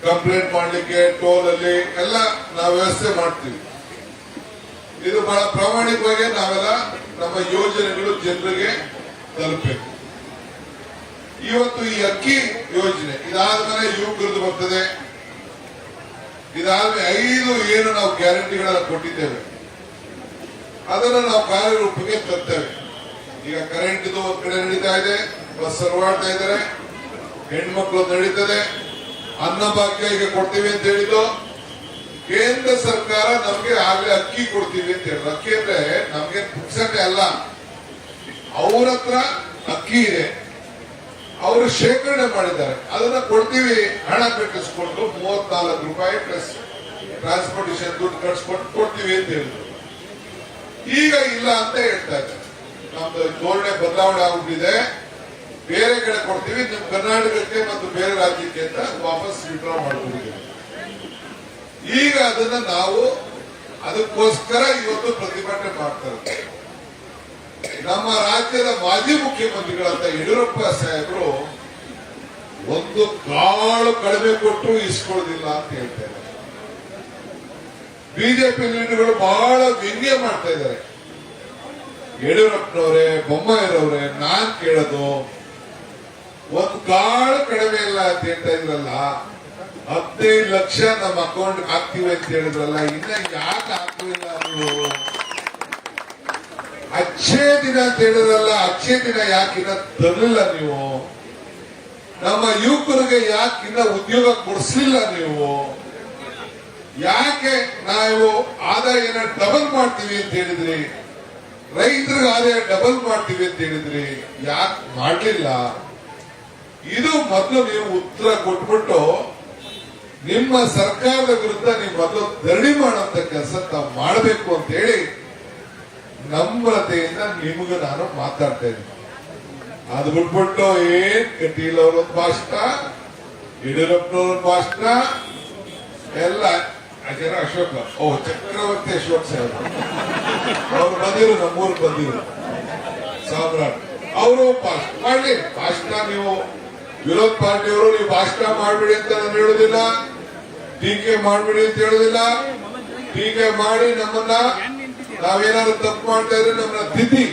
ಕಂಪ್ಲೇಂಟ್ ಮಾಡ್ಲಿಕ್ಕೆ ಟೋಲ್ ಅಲ್ಲಿ ಎಲ್ಲ ನಾವು ವ್ಯವಸ್ಥೆ ಮಾಡ್ತೀವಿ. ಇದು ಬಹಳ ಪ್ರಾಮಾಣಿಕವಾಗಿ ನಾವೆಲ್ಲ ನಮ್ಮ ಯೋಜನೆಗಳು ಜನರಿಗೆ ತಲುಪಬೇಕು. ಇವತ್ತು ಈ ಅಕ್ಕಿ ಯೋಜನೆ ಇದಾದ್ಮೇಲೆ ಯುವಕರದ್ದು ಬರ್ತದೆ. ಇದಾದ್ಮೇಲೆ 5 ಏನು ನಾವು ಗ್ಯಾರಂಟಿಗಳನ್ನ ಕೊಟ್ಟಿದ್ದೇವೆ ಅದನ್ನು ನಾವು ಕಾರ್ಯರೂಪಕ್ಕೆ ತರ್ತೇವೆ. ಈಗ ಕರೆಂಟ್ ಇದು ಒಂದ್ ಕಡೆ ನಡೀತಾ ಇದೆ, ಬಸ್ ಸರ್ವಾಡ್ತಾ ಇದ್ದಾರೆ, ಹೆಣ್ಮಕ್ಳು ನಡೀತದೆ, ಅನ್ನಭಾಗ್ಯ ಈಗ ಕೊಡ್ತೀವಿ ಅಂತ ಹೇಳಿದ್ದು. ಕೇಂದ್ರ ಸರ್ಕಾರ ನಮ್ಗೆ ಆಗ್ಲೇ ಅಕ್ಕಿ ಕೊಡ್ತೀವಿ ಅಂತ ಹೇಳಿದ್ರು. ಅಕ್ಕಿ ಅಂದ್ರೆ ನಮ್ಗೆ ಪುಕ್ಸಟೆ ಅಲ್ಲ, ಅವ್ರ ಹತ್ರ ಅಕ್ಕಿ ಇದೆ, ಅವರು ಶೇಖರಣೆ ಮಾಡಿದ್ದಾರೆ, ಅದನ್ನ ಕೊಡ್ತೀವಿ, ಹಣ ಕಟ್ಟಿಸ್ಕೊಂಡು 34 ರೂಪಾಯಿ ಪ್ಲಸ್ ಟ್ರಾನ್ಸ್ಪೋರ್ಟೇಷನ್ ದುಡ್ಡು ಕಟ್ಸ್ಕೊಂಡು ಕೊಡ್ತೀವಿ ಅಂತ ಹೇಳಿದ್ರು. ಈಗ ಇಲ್ಲ ಅಂತ ಹೇಳ್ತಾ ಇದ್ದಾರೆ. ನಮ್ದು ಧೋರಣೆ ಬದಲಾವಣೆ ಆಗ್ಬಿಟ್ಟಿದೆ, ಬೇರೆ ಕಡೆ ಕೊಡ್ತೀವಿ, ನಿಮ್ ಕರ್ನಾಟಕಕ್ಕೆ ಮತ್ತು ಬೇರೆ ರಾಜ್ಯಕ್ಕೆ ಅಂತ ವಾಪಸ್ ವಿಡ್ರಾ ಮಾಡ್ಕೊಂಡಿದ್ದೀವಿ. ಈಗ ಅದನ್ನ ನಾವು ಅದಕ್ಕೋಸ್ಕರ ಇವತ್ತು ಪ್ರತಿಭಟನೆ ಮಾಡ್ತಾರೆ. ನಮ್ಮ ರಾಜ್ಯದ ಮಾಜಿ ಮುಖ್ಯಮಂತ್ರಿಗಳಂತ ಯಡಿಯೂರಪ್ಪ ಸಾಹೇಬರು ಒಂದು ಕಾಳು ಕಡಿಮೆ ಕೊಟ್ಟು ಇಸ್ಕೊಳ್ಳೋದಿಲ್ಲ ಅಂತ ಹೇಳ್ತಾರೆ. ಬಿಜೆಪಿ ಲೀಡರ್ಗಳು ಬಹಳ ವ್ಯಂಗ್ಯ ಮಾಡ್ತಾ ಇದ್ದಾರೆ. ಯಡಿಯೂರಪ್ಪನವರೇ, ಬೊಮ್ಮಾಯಿರವರೇ, ನಾನ್ ಕೇಳೋದು ಒಂದು ಕಾಳು ಕಡಿಮೆ ಇಲ್ಲ ಅಂತ ಹೇಳ್ತಾ ಇದ್ರಲ್ಲ, 15 ಲಕ್ಷ ನಮ್ಮ ಅಕೌಂಟ್ ಹಾಕ್ತಿವಿ ಅಂತ ಹೇಳಿದ್ರಲ್ಲ, ಇನ್ನ ಯಾಕೆ ಹಾಕಲಿಲ್ಲ ನೀವು? ಅಚ್ಚೇ ದಿನ ಅಂತ ಹೇಳಿದ್ರಲ್ಲ, ಅಚ್ಚೇ ದಿನ ಯಾಕಿನ್ನ ತರಲಿಲ್ಲ ನೀವು? ನಮ್ಮ ಯುವಕರಿಗೆ ಯಾಕಿನ್ನ ಉದ್ಯೋಗ ಕೊಡಿಸ್ಲಿಲ್ಲ ನೀವು? ಯಾಕೆ ನಾವು ಆದಾಯನ ಡಬಲ್ ಮಾಡ್ತೀವಿ ಅಂತ ಹೇಳಿದ್ರಿ, ರೈತರಿಗೆ ಆದಾಯ ಡಬಲ್ ಮಾಡ್ತೀವಿ ಅಂತ ಹೇಳಿದ್ರಿ, ಯಾಕೆ ಮಾಡ್ಲಿಲ್ಲ? ಇದು ಮೊದಲು ನೀವು ಉತ್ತರ ಕೊಟ್ಬಿಟ್ಟು ನಿಮ್ಮ ಸರ್ಕಾರದ ವಿರುದ್ಧ ನೀವು ಮೊದಲು ಧರಣಿ ಮಾಡುವಂತ ಕೆಲಸ ತಾವು ಮಾಡಬೇಕು ಅಂತ ಹೇಳಿ ನಮ್ರತೆಯಿಂದ ನಿಮಗೂ ನಾನು ಮಾತಾಡ್ತಾ ಇದ್ದೀನಿ. ಅದು ಬಿಟ್ಬಿಟ್ಟು ಏನ್ ಕಟೀಲ್ ಅವರೊಂದು ಭಾಷಣ, ಯಡಿಯೂರಪ್ಪನವ್ರ ಭಾಷಣ ಎಲ್ಲ ಜನ ಅಶೋಕ ಚಕ್ರವರ್ತಿ ಅಶೋಕ್ ಸಾಹೇಬ್ ಅವ್ರು ಬಂದಿರು, ನಮ್ಮೂರು ಬಂದಿರು ಸಾಮ್ರಾಟ್, ಅವರು ಭಾಷಣ ಮಾಡ್ಲಿ. ಭಾಷಣ ನೀವು ವಿರೋಧ ಪಾರ್ಟಿಯವರು ನೀವು ಭಾಷಣ ಮಾಡ್ಬಿಡಿ ಅಂತ ನಾನು ಹೇಳುದಿಲ್ಲ, ಟೀಕೆ ಮಾಡ್ಬಿಡಿ ಅಂತ ಹೇಳುದಿಲ್ಲ. ಟೀಕೆ ಮಾಡಿ ನಮ್ಮನ್ನ ನಾವೇನಾದ್ರು ತಪ್ಪು ಮಾಡ್ತಾ ಇದ್ರೆ ನಮ್ಮನ್ನ ತಿದ್ದಿ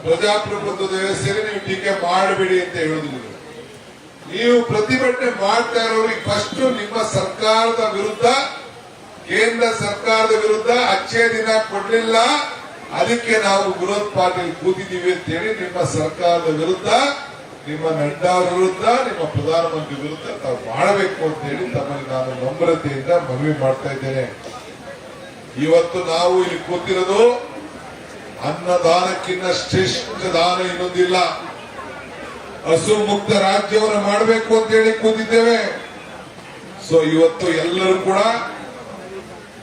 ಪ್ರಜಾಪ್ರಭುತ್ವದ ವ್ಯವಸ್ಥೆಗೆ ನೀವು ಟೀಕೆ ಮಾಡಬೇಡಿ ಅಂತ ಹೇಳುದಿಲ್ಲ. ನೀವು ಪ್ರತಿಭಟನೆ ಮಾಡ್ತಾ ಇರೋರಿಗೆ ಫಸ್ಟ್ ನಿಮ್ಮ ಸರ್ಕಾರದ ವಿರುದ್ಧ, ಕೇಂದ್ರ ಸರ್ಕಾರದ ವಿರುದ್ಧ ಅಚ್ಚೇ ದಿನ ಕೊಡ್ಲಿಲ್ಲ, ಅದಕ್ಕೆ ನಾವು ವಿರೋಧ ಪಾರ್ಟಿಯಲ್ಲಿ ಕೂತಿದ್ದೀವಿ ಅಂತ ಹೇಳಿ ನಿಮ್ಮ ಸರ್ಕಾರದ ವಿರುದ್ಧ, ನಿಮ್ಮ ನಡ್ಡಾ ವಿರುದ್ಧ, ನಿಮ್ಮ ಪ್ರಧಾನಮಂತ್ರಿ ವಿರುದ್ಧ ತಾವು ಮಾಡಬೇಕು ಅಂತ ಹೇಳಿ ತಮ್ಮಲ್ಲಿ ನಾನು ನಮ್ರತೆಯಿಂದ ಮನವಿ ಮಾಡ್ತಾ ಇದ್ದೇನೆ. ಇವತ್ತು ನಾವು ಇಲ್ಲಿ ಕೂತಿರೋದು ಅನ್ನದಾನಕ್ಕಿಂತ ಶ್ರೇಷ್ಠ ದಾನ ಇನ್ನೊಂದಿಲ್ಲ. ಹಸು ಮುಕ್ತ ರಾಜ್ಯವನ್ನು ಮಾಡಬೇಕು ಅಂತ ಹೇಳಿ ಕೂತಿದ್ದೇವೆ. ಸೊ ಇವತ್ತು ಎಲ್ಲರೂ ಕೂಡ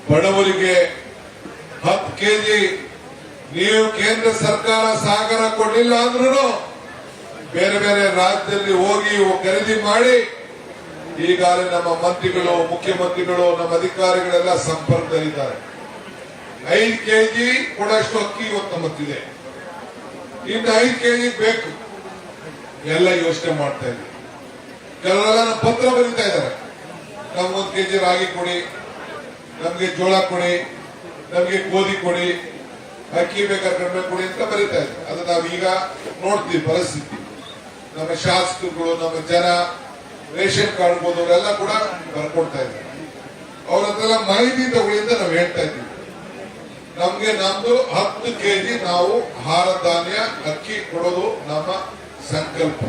ಬಡವರಿಗೆ 10 ಕೆಜಿ ನೀವು ಕೇಂದ್ರ ಸರ್ಕಾರ ಸಹಕಾರ ಕೊಡಲಿಲ್ಲ ಅಂದ್ರೂ ಬೇರೆ ಬೇರೆ ರಾಜ್ಯದಲ್ಲಿ ಹೋಗಿ ಖರೀದಿ ಮಾಡಿ ಈಗಾಗಲೇ ನಮ್ಮ ಮಂತ್ರಿಗಳು, ಮುಖ್ಯಮಂತ್ರಿಗಳು, ನಮ್ಮ ಅಧಿಕಾರಿಗಳೆಲ್ಲ ಸಂಪರ್ಕದಲ್ಲಿದ್ದಾರೆ. 5 ಕೆಜಿ ಕೊಡಷ್ಟು ಅಕ್ಕಿ ಇವತ್ತು ನಮ್ಮ ಇದೆ, ಇನ್ನು 5 ಕೆಜಿ ಬೇಕು ಎಲ್ಲ ಯೋಚನೆ ಮಾಡ್ತಾ ಇದ್ದೀವಿ. ಕೆಲವೆಲ್ಲ ನಮ್ಮ ಪತ್ರ ಬರೀತಾ ಇದ್ದಾರೆ, ನಮ್ಗೆ 1 ಕೆಜಿ ರಾಗಿ ಕೊಡಿ, ನಮ್ಗೆ ಜೋಳ ಕೊಡಿ, ನಮ್ಗೆ ಗೋಧಿ ಕೊಡಿ, ಅಕ್ಕಿ ಬೇಕಾದ್ರೆ ಕಡಿಮೆ ಕೊಡಿ ಅಂತ ಬರೀತಾ ಇದ್ದಾರೆ. ಅದು ನಾವೀಗ ನೋಡ್ತೀವಿ ಪರಿಸ್ಥಿತಿ. ನಮ್ಮ ಶಾಸಕರುಗಳು, ನಮ್ಮ ಜನ, ರೇಷನ್ ಕಾರ್ಡ್ ಹೋದವರೆಲ್ಲ ಕೂಡ ಬರ್ಕೊಡ್ತಾ ಇದ್ದಾರೆ. ಅವ್ರ ಹತ್ರ ಮಾಹಿತಿ ತಗೊಳ್ಳಿ ಅಂತ ನಾವು ಹೇಳ್ತಾ ಇದ್ದೀವಿ. ನಮ್ಗೆ ನಮ್ದು 10 ಕೆಜಿ ನಾವು ಆಹಾರ ಧಾನ್ಯ ಅಕ್ಕಿ ಕೊಡೋದು ನಮ್ಮ ಸಂಕಲ್ಪ.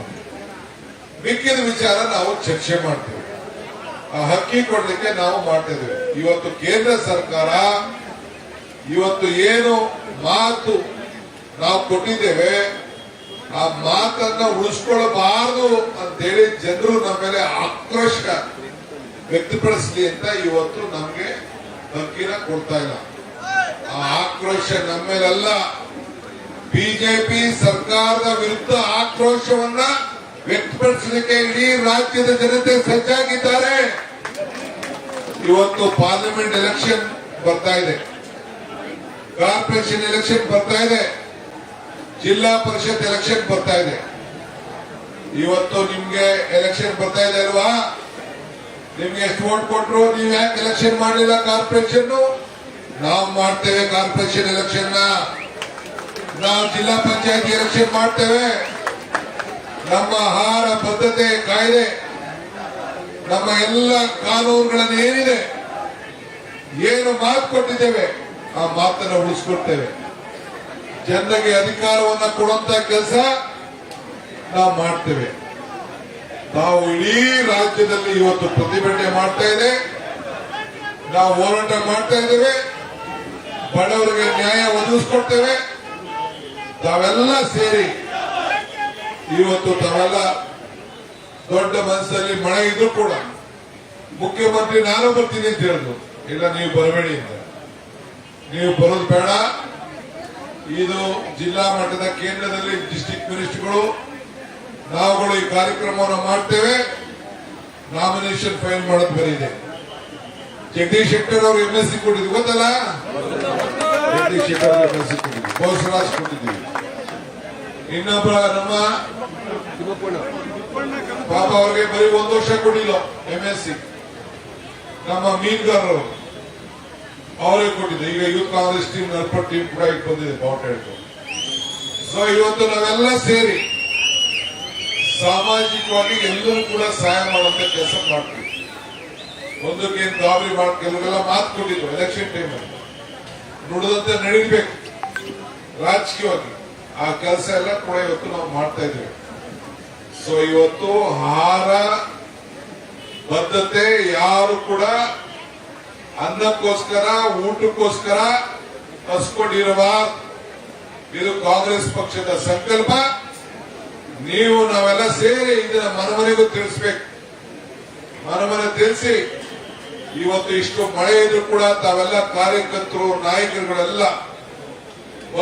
ಮಿಕ್ಕಿದ ವಿಚಾರ ನಾವು ಚರ್ಚೆ ಮಾಡ್ತೀವಿ. ಆ ಅಕ್ಕಿ ಕೊಡ್ಲಿಕ್ಕೆ ನಾವು ಮಾಡ್ತಾ ಇದ್ದೀವಿ. ಇವತ್ತು ಕೇಂದ್ರ ಸರ್ಕಾರ ಇವತ್ತು ಏನು ಮಾತು ನಾವು ಕೊಟ್ಟಿದ್ದೇವೆ ಆ ಮಾತನ್ನ ಉಳಿಸ್ಕೊಳ್ಬಾರದು ಅಂತೇಳಿ ಜನರು ನಮ್ಮ ಮೇಲೆ ಆಕ್ರೋಶ ವ್ಯಕ್ತಪಡಿಸಲಿ ಅಂತ ಇವತ್ತು ನಮ್ಗೆ ಅಕ್ಕಿನ ಕೊಡ್ತಾ ಇಲ್ಲ. ಆ ಆಕ್ರೋಶ ನಮ್ಮೇಲಲ್ಲ, ಬಿಜೆಪಿ ಸರ್ಕಾರದ ವಿರುದ್ಧ ಆಕ್ರೋಶವನ್ನ ವ್ಯಕ್ತಪಡಿಸಲಿಕ್ಕೆ ಇಡೀ ರಾಜ್ಯದ ಜನತೆ ಸಜ್ಜಾಗಿದ್ದಾರೆ. ಇವತ್ತು ಪಾರ್ಲಿಮೆಂಟ್ ಎಲೆಕ್ಷನ್ ಬರ್ತಾ ಇದೆ, ಕಾರ್ಪೊರೇಷನ್ ಎಲೆಕ್ಷನ್ ಬರ್ತಾ ಇದೆ, ಜಿಲ್ಲಾ ಪರಿಷತ್ ಎಲೆಕ್ಷನ್ ಬರ್ತಾ ಇದೆ. ಇವತ್ತು ನಿಮ್ಗೆ ಎಲೆಕ್ಷನ್ ಬರ್ತಾ ಇದೆ ಅಲ್ವಾ? ನಿಮ್ಗೆ ಎಷ್ಟು ವೋಟ್ ಕೊಟ್ರು? ನೀವು ಯಾಕೆ ಎಲೆಕ್ಷನ್ ಮಾಡಲಿಲ್ಲ? ಕಾರ್ಪೊರೇಷನ್ ನಾವು ಮಾಡ್ತೇವೆ. ಕಾರ್ಪೊರೇಷನ್ ಎಲೆಕ್ಷನ್ ನಾವು ಜಿಲ್ಲಾ ಪಂಚಾಯತಿ ಎಲೆಕ್ಷನ್ ಮಾಡ್ತೇವೆ. ನಮ್ಮ ಆಹಾರ ಭದ್ರತೆ ಕಾಯ್ದೆ, ನಮ್ಮ ಎಲ್ಲ ಕಾನೂನುಗಳನ್ನು ಏನಿದೆ, ಏನು ಮಾತು ಕೊಟ್ಟಿದ್ದೇವೆ ಆ ಮಾತನ್ನು ಉಳಿಸ್ಕೊಡ್ತೇವೆ. ಜನರಿಗೆ ಅಧಿಕಾರವನ್ನ ಕೊಡುವಂತ ಕೆಲಸ ನಾವು ಮಾಡ್ತೇವೆ. ನಾವು ಇಡೀ ರಾಜ್ಯದಲ್ಲಿ ಇವತ್ತು ಪ್ರತಿಭಟನೆ ಮಾಡ್ತಾ ಇದೆ, ನಾವು ಹೋರಾಟ ಮಾಡ್ತಾ ಇದ್ದೇವೆ, ಬಡವರಿಗೆ ನ್ಯಾಯ ಒದಗಿಸ್ಕೊಡ್ತೇವೆ. ತಾವೆಲ್ಲ ಸೇರಿ ಇವತ್ತು ತಾವೆಲ್ಲ ದೊಡ್ಡ ಮನಸ್ಸಲ್ಲಿ ಮಳೆ ಇದ್ರು ಕೂಡ ಮುಖ್ಯಮಂತ್ರಿ ನಾನು ಬರ್ತೀನಿ ಅಂತ ಹೇಳಿದ್ರು. ಇಲ್ಲ, ನೀವು ಬರಬೇಡಿ ಅಂತ. ನೀವು ಬರೋದು ಬೇಡ. ಇದು ಜಿಲ್ಲಾ ಮಟ್ಟದ ಕೇಂದ್ರದಲ್ಲಿ ಡಿಸ್ಟ್ರಿಕ್ಟ್ ಮಿನಿಸ್ಟರ್ಗಳು ನಾವುಗಳು ಈ ಕಾರ್ಯಕ್ರಮವನ್ನು ಮಾಡ್ತೇವೆ. ನಾಮಿನೇಷನ್ ಫೈಲ್ ಮಾಡೋದು ಬೇರೆ ಇದೆ. ಜಗದೀಶ್ ಶೆಟ್ಟರ್ ಅವರು MSc ಕೊಟ್ಟಿದ್ರು, ಗೊತ್ತಲ್ಲ? ಜಗದೀಶ್ ಶೆಟ್ಟರ್ ಅವರು MSc ಕೊಟ್ಟಿದ್ರು, ಬೋಸರಾಜ್ ಕೊಟ್ಟಿದ್ದೀವಿ. ಇನ್ನೊಬ್ಬ ನಮ್ಮ ಪಾಪ ಅವ್ರಿಗೆ ಬರೀ 1 ವರ್ಷ ಕೊಟ್ಟಿಲ್ಲ MSc. ನಮ್ಮ ಮೀನ್ಗಾರರು ಅವರೇ ಕೊಟ್ಟಿದ್ದೆ. ಈಗ ಯೂತ್ ಕಾಂಗ್ರೆಸ್ ಟೀಮ್ ನರ್ಪಟ್ ಟೀಮ್ ಕೂಡ ಈಗ ಬಂದಿದೆ ಬಾವುಟ. ಸೊ ಇವತ್ತು ನಾವೆಲ್ಲ ಸೇರಿ ಸಾಮಾಜಿಕವಾಗಿ ಎಲ್ಲರೂ ಕೂಡ ಸಹಾಯ ಮಾಡುವಂತ ಕೆಲಸ ಮಾಡ್ತೀವಿ. ಒಂದಕ್ಕೆ ಗಾಬರಿ ಮಾಡಿ ಕೆಲವರೆಲ್ಲ ಮಾತು ಕೊಟ್ಟಿದ್ರು ಎಲೆಕ್ಷನ್ ಟೈಮಲ್ಲಿ, ನುಡಿದಂತೆ ನಡೀಬೇಕು ರಾಜಕೀಯವಾಗಿ. ಆ ಕೆಲಸ ಎಲ್ಲ ಕೂಡ ಇವತ್ತು ನಾವು ಮಾಡ್ತಾ ಇದ್ದೇವೆ. ಸೊ ಇವತ್ತು ಆಹಾರ ಬದ್ಧತೆ ಯಾರು ಕೂಡ ಅನ್ನಕ್ಕೋಸ್ಕರ ಊಟಕ್ಕೋಸ್ಕರ ಹಸ್ಕೊಂಡಿರಬಾರ್ದು. ಇದು ಕಾಂಗ್ರೆಸ್ ಪಕ್ಷದ ಸಂಕಲ್ಪ. ನೀವು ನಾವೆಲ್ಲ ಸೇರಿ ಇದನ್ನ ಮನಮನೆಗೂ ತಿಳಿಸ್ಬೇಕು. ಮನಮನೆ ತಿಳಿಸಿ ಇವತ್ತು ಇಷ್ಟು ಮಳೆ ಇದ್ರು ಕೂಡ ತಾವೆಲ್ಲ ಕಾರ್ಯಕರ್ತರು ನಾಯಕರುಗಳೆಲ್ಲ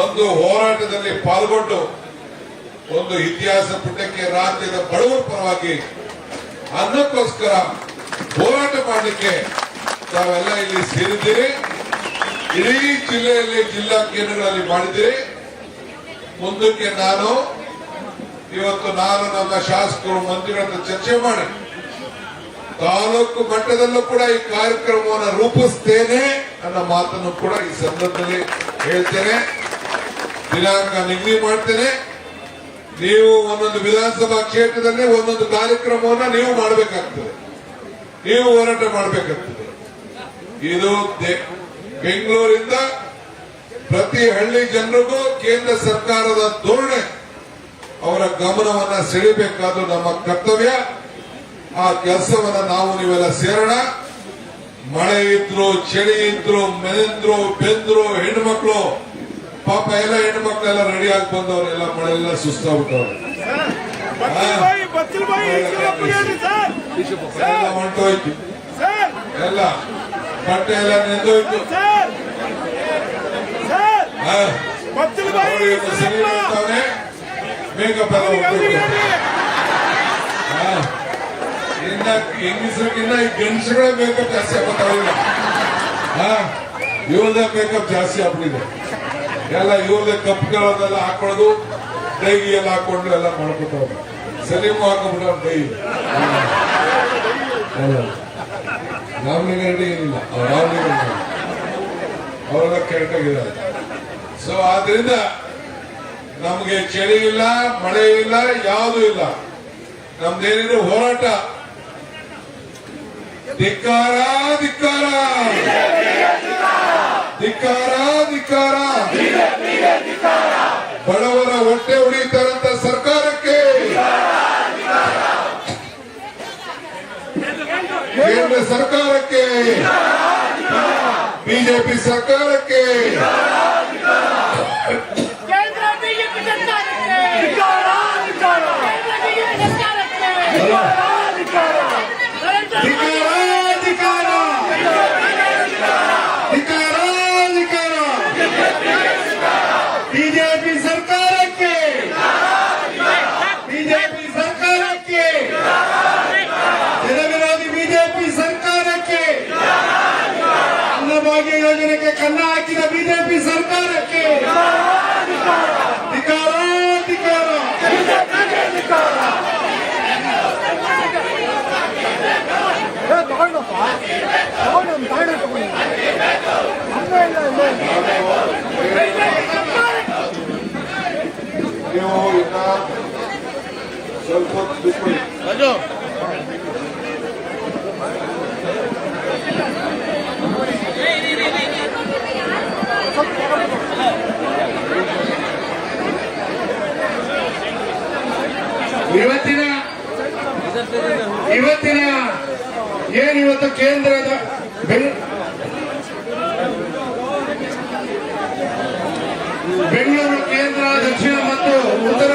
ಒಂದು ಹೋರಾಟದಲ್ಲಿ ಪಾಲ್ಗೊಂಡು ಒಂದು ಇತಿಹಾಸ ಪುಟಕ್ಕೆ ರಾಜ್ಯದ ಬಡವರ ಪರವಾಗಿ ಅನ್ನಕ್ಕೋಸ್ಕರ ಹೋರಾಟ ಮಾಡಲಿಕ್ಕೆ ತಾವೆಲ್ಲ ಇಲ್ಲಿ ಸೇರಿದ್ದೀರಿ. ಇಡೀ ಜಿಲ್ಲೆಯಲ್ಲಿ ಜಿಲ್ಲಾ ಕೇಂದ್ರಗಳಲ್ಲಿ ಮಾಡಿದ್ದೀರಿ. ಮುಂದಕ್ಕೆ ಇವತ್ತು ನಾನು ನಮ್ಮ ಶಾಸಕರು ಮಂತ್ರಿಗಳ ಚರ್ಚೆ ಮಾಡಿ ತಾಲೂಕು ಮಟ್ಟದಲ್ಲೂ ಕೂಡ ಈ ಕಾರ್ಯಕ್ರಮವನ್ನು ರೂಪಿಸ್ತೇನೆ ಅನ್ನೋ ಮಾತನ್ನು ಕೂಡ ಈ ಸಂದರ್ಭದಲ್ಲಿ ಹೇಳ್ತೇನೆ. ದಿನಾಂಕ ನಿಗದಿ ಮಾಡ್ತೇನೆ. ನೀವು ಒಂದೊಂದು ವಿಧಾನಸಭಾ ಕ್ಷೇತ್ರದಲ್ಲಿ ಒಂದೊಂದು ಕಾರ್ಯಕ್ರಮವನ್ನು ನೀವು ಮಾಡಬೇಕಾಗ್ತದೆ, ನೀವು ಹೋರಾಟ ಮಾಡಬೇಕಾಗ್ತದೆ. ಇದು ಬೆಂಗಳೂರಿಂದ ಪ್ರತಿ ಹಳ್ಳಿ ಜನರಿಗೂ ಕೇಂದ್ರ ಸರ್ಕಾರದ ಧೋರಣೆ ಅವರ ಗಮನವನ್ನ ಸೆಳೆಯಬೇಕಾದ ನಮ್ಮ ಕರ್ತವ್ಯ. ಆ ಕೆಲಸವನ್ನ ನಾವು ನೀವೆಲ್ಲ ಸೇರೋಣ. ಮಳೆ ಇದ್ರು, ಚಳಿ ಇದ್ರು, ಮೆನೆಂದ್ರು, ಬೆಂದ್ರು, ಹೆಣ್ಮಕ್ಳು ಪಾಪ ಎಲ್ಲ ಹೆಣ್ಮಕ್ಳೆಲ್ಲ ರೆಡಿ ಆಗಿ ಬಂದವರೆಲ್ಲ ಮಳೆಲ್ಲ ಸುಸ್ತಾಗ್ಬಿಟ್ಟವ್ರೆ. ಎಲ್ಲ ಹೊಂಟೋಯ್ತು, ಎಲ್ಲ ಬಟ್ಟೆ ಎಲ್ಲ ನೆಂದೋಯ್ತು. ಮೇಕಪ್ ಎಲ್ಲ ಹೊಂಟೋಯ್ತು. ಇನ್ನ ಹೆಂಗಸರಿಗಿನ್ನ ಈ ಗಂಡಸರೇ ಮೇಕಪ್ ಜಾಸ್ತಿ ಆಗ್ಬಿಟ್ಟಾವಿಲ್ಲ. ಇವ್ರದೇ ಮೇಕಪ್ ಜಾಸ್ತಿ ಆಗ್ಬಿಟ್ಟಿದೆ. ಎಲ್ಲ ಇವ್ರದೇ ಕಪ್ಗಳನ್ನೆಲ್ಲ ಹಾಕೊಳ್ಳೋದು, ಡೈಗಿ ಎಲ್ಲ ಹಾಕೊಂಡು ಎಲ್ಲ ಮಾಡ್ಬಿಟ್ಟವ್ರು. ಸಲೀಮು ಹಾಕೊಂಡ್ಬಿಟ್ಟ ಡೈ. ರಾಮಲಿಂಗಾರೆಡ್ಡಿ ಏನಿಲ್ಲ, ರಾಮಲಿಂಗಾರೆಡ್ಡಿ ಅವರೆಲ್ಲ ಕೆಟ್ಟಾಗಿದ್ದಾರೆ. ಸೊ ಆದ್ರಿಂದ ನಮ್ಗೆ ಚಳಿ ಇಲ್ಲ, ಮಳೆ ಇಲ್ಲ, ಯಾವುದೂ ಇಲ್ಲ. ನಮ್ದೇನಿದ್ರು ಹೋರಾಟ. ಧಿಕ್ಕಾರ ಧಿಕ್ಕಾರ ಧಿಕ್ಕಾರ ಧಿಕ್ಕಾರ. ಬಡವರ ಹೊಟ್ಟೆ ಉಳಿತಾರಂತ ಸರ್ಕಾರಕ್ಕೆ, ಕೇಂದ್ರ ಸರ್ಕಾರಕ್ಕೆ, ಬಿಜೆಪಿ ಸರ್ಕಾರಕ್ಕೆ, ಧಿಕ್ಕಾರ ಧಿಕ್ಕಾರ ಧಿಕ್ಕಾರ ಧಿಕ್ಕಾರ. ಸ್ವಲ್ಪ ಹೊತ್ತು ಕೂತ್ಕೊಳ್ಳಿ. ಇವತ್ತಿನ ಏನಿವತ್ತು ಕೇಂದ್ರದ ಬೆಂಗಳೂರು ಕೇಂದ್ರ, ದಕ್ಷಿಣ ಮತ್ತು ಉತ್ತರ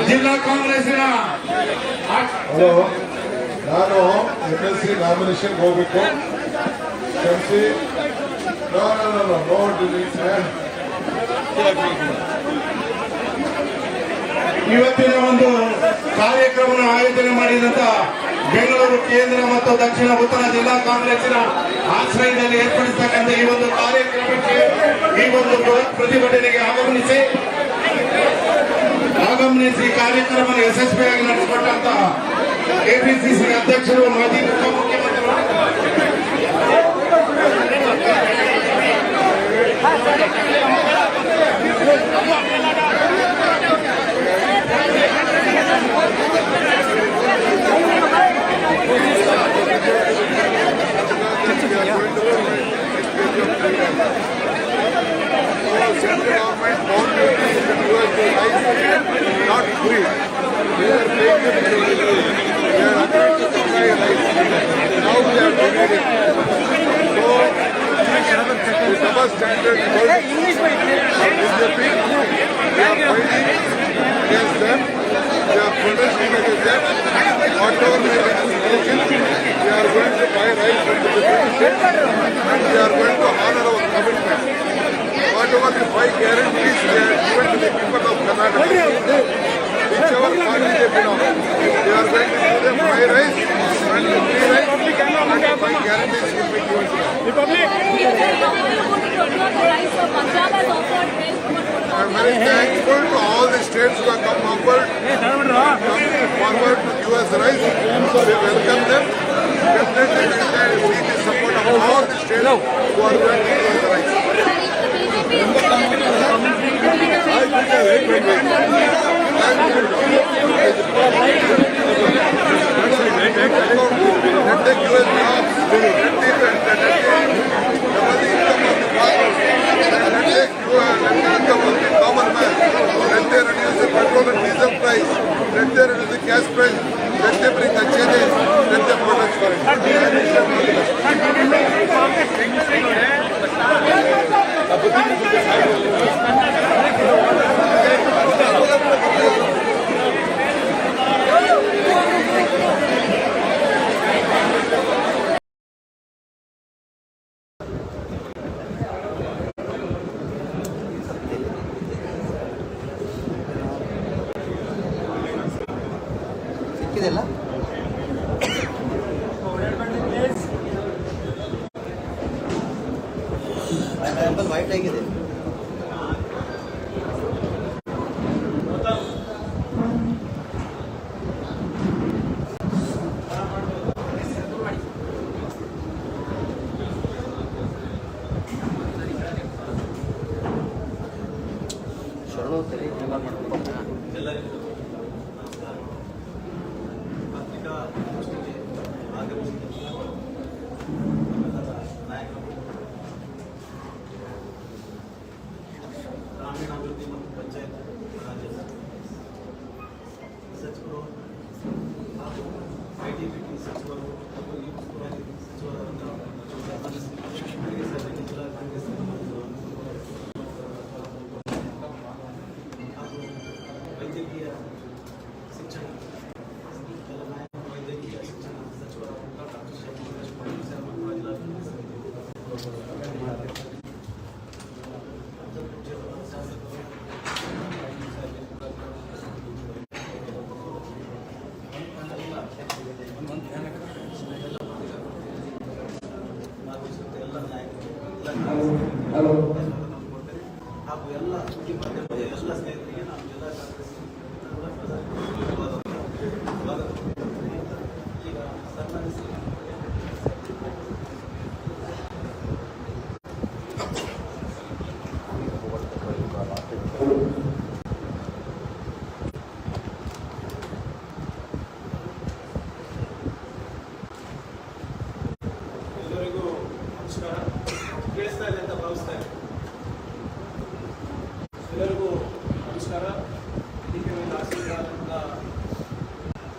ಜಿಲ್ಲಾ ಕಾಂಗ್ರೆಸ್ಸಿನ ಹಲೋ, ನಾನು MLC ನಾಮಿನೇಷನ್ ಹೋಗ್ಬೇಕು. ಕ್ಷಮಿಸಿ. ನೋ ಇವತ್ತಿನ ಒಂದು ಕಾರ್ಯಕ್ರಮ ಆಯೋಜನೆ ಮಾಡಿದಂತ ಬೆಂಗಳೂರು ಕೇಂದ್ರ ಮತ್ತು ದಕ್ಷಿಣ ಉತ್ತರ ಜಿಲ್ಲಾ ಕಾಂಗ್ರೆಸ್ಸಿನ ಆಶ್ರಯದಲ್ಲಿ ಏರ್ಪಡಿಸತಕ್ಕಂಥ ಈ ಒಂದು ಕಾರ್ಯಕ್ರಮಕ್ಕೆ, ಈ ಒಂದು ಬೃಹತ್ ಪ್ರತಿಭಟನೆಗೆ ಆಗಮನಿಸಿ ಕಾರ್ಯಕ್ರಮ ಯಶಸ್ವಿಯಾಗಿ ನಡೆಸಿಕೊಟ್ಟಂತ ಕೆಪಿಸಿಸಿ ಅಧ್ಯಕ್ಷರು, ಮಾಜಿ ಉಪಮುಖ್ಯಮಂತ್ರಿಗಳು, Central government bound duties in US not free. They are paying them individually. They are agreed to supply rice. Now they are donating. So, the double standard BJP, they are fighting against them. They are protesting against them. Whatever may be the situation, they are going to buy rice from the different states and they are going to honor our commitment. Whatever the 5 guarantees they are given to the people of Karnataka, whichever party they belong, they are going to give them free rice and free rice and the 5 guarantees will be given to them. I am very thankful to all the states who have come forward to give us rice. We welcome them. Definitely we need the support of all the states who are going to give us rice. Petrol and diesel price, let them reduce the gas price, let them bring the changes, let them protest for it. ಸಿಕ್ಕಿದೆಲ್ಲ wait ಆಗಿದೆ. ಎಲ್ಲರಿಗೂ ನಮಸ್ಕಾರ. ಪತ್ರಿಕಾ ಗೋಷ್ಠಿಗೆ ಆಗಮಿಸಿದ ನಮ್ಮೆಲ್ಲರ ನಾಯಕರು, ಗ್ರಾಮೀಣಾಭಿವೃದ್ಧಿ ಮತ್ತು ಪಂಚಾಯತ್ ರಾಜ್ಯ ಸಚಿವರು ಹಾಗೂ ITBT ಸಚಿವರು ಹಾಗೂ ಯೂತ್ ಸಚಿವರಾದ ಜಿಲ್ಲಾ ಕಾಂಗ್ರೆಸ್ ಹಾಗೂ ವೈದ್ಯಕೀಯ ಶಿಕ್ಷಣ ವೈದ್ಯಕೀಯ ಶಿಕ್ಷಣ ಸಚಿವರಾದ ಡಾಕ್ಟರ್ ಶಿವಕುಮಾರ್ ಪಾಟೀಲ್ ಜಿಲ್ಲಾ ಎಲ್ಲ ನಾಯಕರು ಹಾಗೂ ಎಲ್ಲ ಸುದ್ದಿ ಮಾಧ್ಯಮದ ಎಲ್ಲ ಸ್ನೇಹಿತರಿಗೆ ನಾವು ಜಿಲ್ಲಾ ಕಾಂಗ್ರೆಸ್ ಈಗ ಸನ್ಮಾನಿಸಿ ಎಲ್ಲರಿಗೂ ನಮಸ್ಕಾರ. ಇದಕ್ಕೆ ಒಂದು ಆಸಕ್ತಿಯಾದಂಥ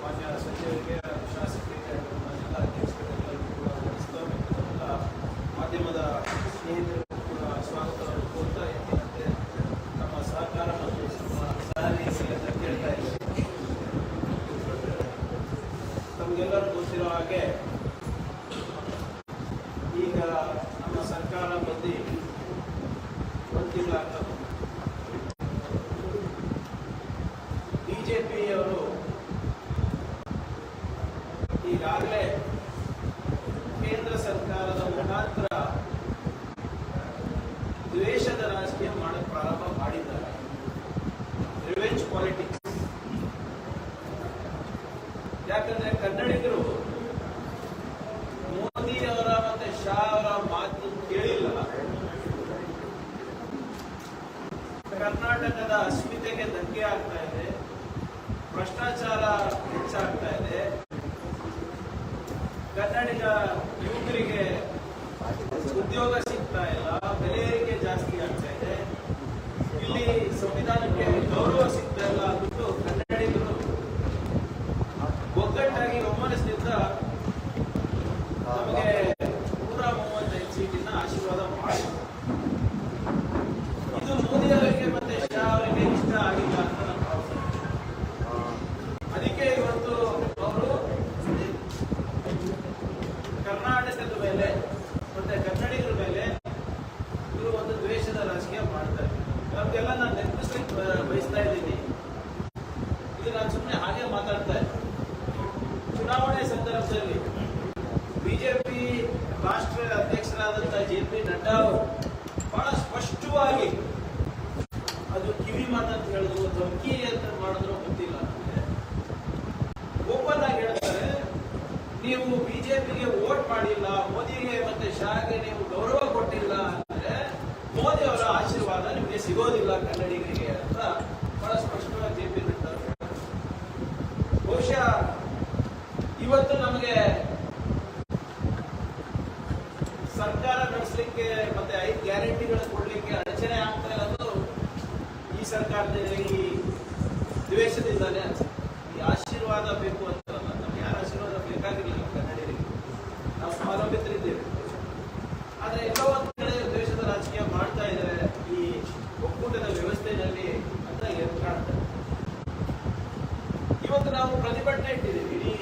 ಮಾನ್ಯ ಸಚಿವರಿಗೆ, ಶಾಸಕರಿಗೆ, ಜಿಲ್ಲಾ ಅಧ್ಯಕ್ಷರಿಗೆಲ್ಲರಿಗೂ ಕೂಡ ನಮಸ್ಕಾರ. ಎಲ್ಲ ಮಾಧ್ಯಮದ ಸ್ನೇಹಿತರಿಗೂ ಕೂಡ ಸ್ವಾಗತವನ್ನು ಕೋರ್ತಾ ಎಂದಿನಂತೆ ನಮ್ಮ ಸಹಕಾರ ಮತ್ತು ಸಹನಿಗೆ ಅಂತ ಕೇಳ್ತಾ ಇದ್ದೀವಿ. ನಮಗೆಲ್ಲರೂ ಗೊತ್ತಿರೋ ಹಾಗೆ ಈಗ ನಮ್ಮ ಸರ್ಕಾರ ಬಂದು ಒಂದು ತಿಂಗಳಾಗ್ತದೆ. ಬಿಜೆಪಿಯವರು ಈಗಾಗಲೇ ಕೇಂದ್ರ ಸರ್ಕಾರದ ಮುಖಾಂತರ ದ್ವೇಷದ ರಾಜಕೀಯ ಮಾಡಲು ಪ್ರಾರಂಭ ಮಾಡಿದ್ದಾರೆ. Revenge politics. ಯಾಕಂದ್ರೆ ಕನ್ನಡಿಗರು ಮೋದಿ ಅವರ ಮತ್ತೆ ಶಾ ಅವರ ಮಾತು ಕೇಳಿಲ್ಲ. ಕರ್ನಾಟಕದ ಅಸ್ಮಿತೆಗೆ ಧಕ್ಕೆ ಆಗ್ತಾ ಇದೆ, ಭ್ರಷ್ಟಾಚಾರ ಹೆಚ್ಚಾಗ್ತಾ ಇದೆ, ಕನ್ನಡಿಗ ಯುವಕರಿಗೆ ಉದ್ಯೋಗ ಸಿಗ್ತಾ ಇಲ್ಲ, ಬೆಲೆ ಏರಿಕೆ ಜಾಸ್ತಿ ಆಗ್ತಾ ಇದೆ, ಇಲ್ಲಿ ಸಂವಿಧಾನಕ್ಕೆ ಗೌರವ ಸಿಗ್ತಾ ಇಲ್ಲ ಅಂದ್ಬಿಟ್ಟು ಕನ್ನಡಿಗರು ಒಗ್ಗಟ್ಟಾಗಿ ಒಮ್ಮನಸ್ಸಿನಿಂದ ನಮಗೆ 135 ಸೀಟಿನ ಆಶೀರ್ವಾದ ಮಾಡಿ. ಇದು ಮೋದಿ ಅವರಿಗೆ ಮತ್ತೆ ಶಾ ಅವರಿಗೆ ಇಷ್ಟ ಆಗಿಲ್ಲ ಅಂತ ನನ್ನ ಭಾವನೆ. ಅದಕ್ಕೆ ಇವತ್ತು ಅವರು ಕರ್ನಾಟಕದ ಮೇಲೆ ಮತ್ತೆ ಕನ್ನಡಿಗರ ಮೇಲೆ ಇವರು ಒಂದು ದ್ವೇಷದ ರಾಜಕೀಯ ಮಾಡ್ತಾರೆ. ನಮಗೆಲ್ಲ ನಾನು ನೆನಪಿಸ್ಲಿಕ್ಕೆ ಬಯಸ್ತಾ ಇದ್ದೀನಿ. ಇದು ನಾನು ಸುಮ್ಮನೆ ಹಾಗೆ ಮಾತಾಡ್ತಾ ಇದ್ದೀನಿ. ಚುನಾವಣೆ ಸಂದರ್ಭದಲ್ಲಿ ಬಿಜೆಪಿ ರಾಷ್ಟ್ರೀಯ ಅಧ್ಯಕ್ಷರಾದಂತಹ JP ನಡ್ಡಾ ಅವರು ಬಹಳ ಸ್ಪಷ್ಟವಾಗಿ, ಅದು ಕಿವಿ ಮಾತಂತ ಹೇಳಿದ್ರು ಧಮಕಿ ಅಂತ ಮಾಡಿದ್ರು ಗೊತ್ತಿಲ್ಲ, ಓಪನ್ ಆಗಿ ಹೇಳ್ತಾರೆ, ನೀವು ಬಿಜೆಪಿಗೆ ವೋಟ್ ಮಾಡಿಲ್ಲ, ಮೋದಿಗೆ ಮತ್ತೆ ಶಾಗೆ ನೀವು ಗೌರವ ಕೊಟ್ಟಿಲ್ಲ ಅಂದ್ರೆ ಮೋದಿ ಅವರ ಆಶೀರ್ವಾದ ನಿಮಗೆ ಸಿಗೋದಿಲ್ಲ ಕನ್ನಡಿಗರಿಗೆ ಅಂತ ಬಹಳ ಸ್ಪಷ್ಟವಾಗಿ JP ನಡ್ಡಾ ಅವರು. ಬಹುಶಃ ಇವತ್ತು ನಮಗೆ ಸರ್ಕಾರ ನಡೆಸಲಿಕ್ಕೆ ಮತ್ತೆ 5 ಗ್ಯಾರಂಟಿಗಳನ್ನು ಕೊಡ್ಲಿಕ್ಕೆ ಅಡಚಣೆ ಆಗ್ತಾ ಇರೋದು ಈ ಸರ್ಕಾರದಲ್ಲಿ ಈ ದ್ವೇಷದಿಂದಾನೆ ಅನ್ಸುತ್ತೆ. ಈ ಆಶೀರ್ವಾದ ಬೇಕು ಅಂತಲ್ಲ, ನಮ್ಗೆ ಯಾರ ಆಶೀರ್ವಾದ ಬೇಕಾಗಿರಲಿಲ್ಲ ಕನ್ನಡಿಗರಿಗೆ, ನಾವು ಸ್ವಾವಲಂಬಿತರಿದ್ದೇವೆ. ಆದ್ರೆ ಎಲ್ಲೋ ಒಂದ್ ಕಡೆ ದ್ವೇಷದ ರಾಜಕೀಯ ಮಾಡ್ತಾ ಇದ್ದಾರೆ ಈ ಒಕ್ಕೂಟದ ವ್ಯವಸ್ಥೆಯಲ್ಲಿ ಅಂತ ಎದ್ದು ಕಾಣ್ತಾರೆ. ಇವತ್ತು ನಾವು ಪ್ರತಿಭಟನೆ ಇಟ್ಟಿದ್ದೀವಿ, ಇಡೀ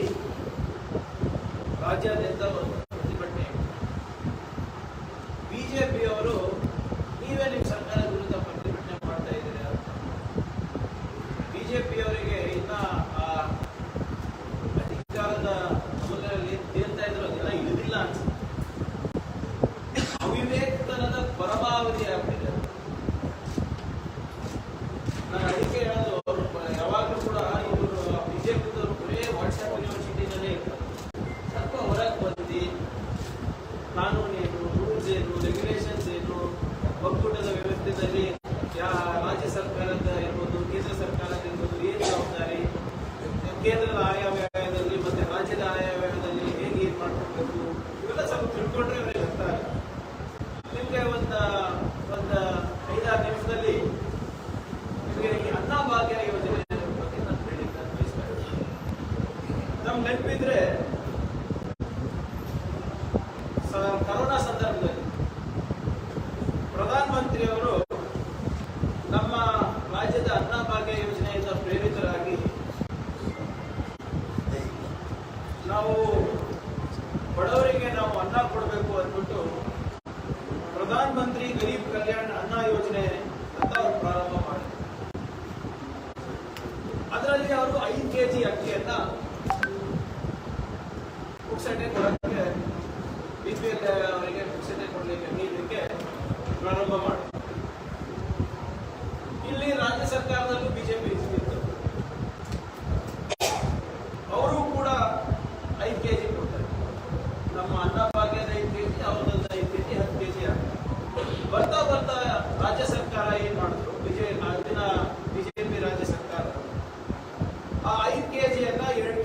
ರಾಜ್ಯಾದ್ಯಂತ ಒಂದು ಪ್ರತಿಭಟನೆ. ಬಿಜೆಪಿಯವರು ನೀವೇ ನಿಮ್ಮ ಸರ್ಕಾರದ ವಿರುದ್ಧ ಪ್ರತಿಭಟನೆ ಮಾಡ್ತಾ ಇದ್ದೀರಿ ಅಂತ. ಬಿಜೆಪಿಯವರಿಗೆ ಇನ್ನ ಅಧಿಕಾರದ ಅಮಲಲ್ಲಿ ತೇಲ್ತಾ ಇದ್ರು ಅದೆಲ್ಲ ಇಳಿದಿಲ್ಲ ಅನ್ಸುತ್ತೆ. ಅವಿವೇಕತನದ ಪರಮಾವಧಿ ಆಗ್ತಿದೆ. ನಾನು ಅದಕ್ಕೆ ಹೇಳೋದು, ಯಾವಾಗಲೂ ಕೂಡ ಇವರು ಬಿಜೆಪಿದವರು ಬರೇ ವಾಟ್ಸ್ಆಪ್ ಯೂನಿವರ್ಸಿಟಿನಲ್ಲೇ ಇರ್ತಾರೆ. ಸ್ವಲ್ಪ ಹೊರಗೆ ಬಂದು ಕಾನೂನೇನು, ರೂಲ್ಸ್ ಏನು, ರೆಗ್ಯುಲೇಷನ್ಸ್ ಏನು, ಒಕ್ಕೂಟದ ವ್ಯವಸ್ಥೆಯಲ್ಲಿ ರಾಜ್ಯ ಸರ್ಕಾರದ ಇರ್ಬೋದು, ಕೇಂದ್ರ ಸರ್ಕಾರದ ಇರ್ಬೋದು, ಏನು ಜವಾಬ್ದಾರಿ, ಕೇಂದ್ರದ ಆಯವ್ಯಯದಲ್ಲಿ ಮತ್ತೆ ರಾಜ್ಯದ ಆಯವ್ಯಯದಲ್ಲಿ ಹೇಗೆ ಏನ್ ಮಾಡ್ಕೊಳ್ಬೇಕು, ಇವೆಲ್ಲ ಸ್ವಲ್ಪ ತಿಳ್ಕೊಂಡ್ರೆ ಅವರಿಗೆ ಅರ್ಥ ಆಗುತ್ತೆ. ನಿಮಗೆ ಒಂದು 5-6 ನಿಮಿಷದಲ್ಲಿ ನಿಮಗೆ ಈ ಅನ್ನಭಾಗ್ಯ ಯೋಜನೆ ಬಗ್ಗೆ ನಾನು ಹೇಳಿಕ್ಕೆ ಬಯಸ್ತಾ ಇದ್ದೀನಿ. ನಮ್ಗೆ ನೆನಪಿದ್ರೆ ಕರೋನಾ ಸಂದರ್ಭದಲ್ಲಿ ಪ್ರಧಾನಮಂತ್ರಿಯವರು ನಮ್ಮ ರಾಜ್ಯದ ಅನ್ನಭಾಗ್ಯ ಯೋಜನೆಯಿಂದ ಪ್ರೇರಿತರಾಗಿ ನಾವು ಬಡವರಿಗೆ ನಾವು ಅನ್ನ ಕೊಡಬೇಕು ಅಂದ್ಬಿಟ್ಟು ಪ್ರಧಾನಮಂತ್ರಿ ಗರೀಬ್ ಕಲ್ಯಾಣ ಅನ್ನ ಯೋಜನೆ ಅಂತ ಅವರು ಪ್ರಾರಂಭ ಮಾಡಿದ್ರು. ಅದರಲ್ಲಿ ಅವರು 5 kg ಅಕ್ಕಿಯನ್ನ ಪುಕ್ಸಟೆ ಕೊಡಕ್ಕೆ, BPL ಅವರಿಗೆ ಪುಕ್ಸಟೆ ಕೊಡಲಿಕ್ಕೆ ನೀಡಲಿಕ್ಕೆ ಪ್ರಾರಂಭ ಮಾಡಿದ್ರು. ಇಲ್ಲಿ ರಾಜ್ಯ ಸರ್ಕಾರದಲ್ಲೂ ಬಿಜೆಪಿ ಇತ್ತು. ಅವರು ಕೂಡ 5 kg ಕೊಡ್ತಾರೆ. ನಮ್ಮ ಅನ್ನಭಾಗ್ಯದ 5 kg, ಅವರದ್ದು 5 kg, 10 kg ಆಗ್ತದೆ. ಬರ್ತಾ ಬರ್ತಾ ರಾಜ್ಯ ಸರ್ಕಾರ ಏನ್ ಮಾಡಿದ್ರು, ಬಿಜೆಪಿ ರಾಜ್ಯ ಸರ್ಕಾರ ಆ 5 kgಯನ್ನ 2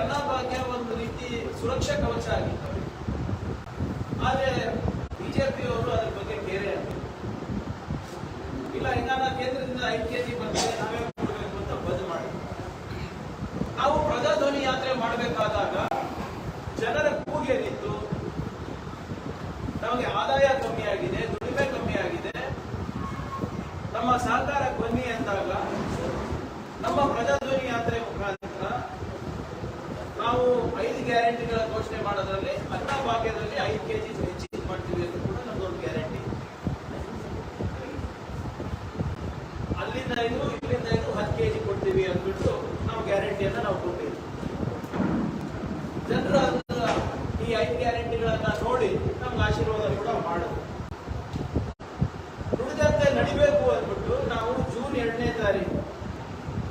ಅನ್ನಭಾಗ್ಯ ಒಂದು ರೀತಿ ಸುರಕ್ಷಾ ಕವಚ ಆಗಿತ್ತು. ಆದ್ರೆ ಬಿಜೆಪಿಯವರು ಅದ್ರ ಬಗ್ಗೆ ಕೇರೆ ಇಲ್ಲ. ಈಗ ಕೇಂದ್ರದಿಂದ 5 kg ಬರ್ತದೆ, ನಾವೇ ಕೊಡಬೇಕು ಅಂತ ಬಂದ್ ಮಾಡಿ. ನಾವು ಪ್ರಜಾಧ್ವನಿ ಯಾತ್ರೆ ಮಾಡಬೇಕಾದಾಗ ಜನರ ಕೂಗೇನಿತ್ತು, ನಮಗೆ ಆದಾಯ ಕಮ್ಮಿ ಆಗಿದೆ, ದುಡಿಮೆ ಕಮ್ಮಿ ಆಗಿದೆ, ನಮ್ಮ ಸಹಕಾರ ಬನ್ನಿ ಅಂದಾಗ ನಮ್ಮ ಪ್ರಜಾಧ್ವನಿ ಯಾತ್ರೆ ಮುಖಾಂತರ ನಾವು 5 ಗ್ಯಾರಂಟಿಗಳ ಘೋಷಣೆ ಮಾಡೋದ್ರಲ್ಲಿ ಅನ್ನಭಾಗ್ಯದಲ್ಲಿ 5 kg ಹೆಚ್ಚಿಗೆ ಮಾಡ್ತೀವಿ ಅಂತ ಕೂಡ ನಮ್ದೊಂದು ಗ್ಯಾರಂಟಿ. ಅಲ್ಲಿಂದ 5 ಇಲ್ಲಿಂದ 5 10 kg ಕೊಡ್ತೀವಿ ಅಂದ್ಬಿಟ್ಟು ನಾವು ಗ್ಯಾರಂಟಿಯನ್ನ ನಾವು ಕೊಟ್ಟಿದ್ವಿ. ಜನರು ಈ 5 ಗ್ಯಾರಂಟಿಗಳನ್ನ ನೋಡಿ ನಮ್ಗೆ ಆಶೀರ್ವಾದ ಕೂಡ ಮಾಡೋದು. ನುಡಿದಂತೆ ನಡಿಬೇಕು ಅಂದ್ಬಿಟ್ಟು ನಾವು ಜೂನ್ 2ನೇ ತಾರೀಕು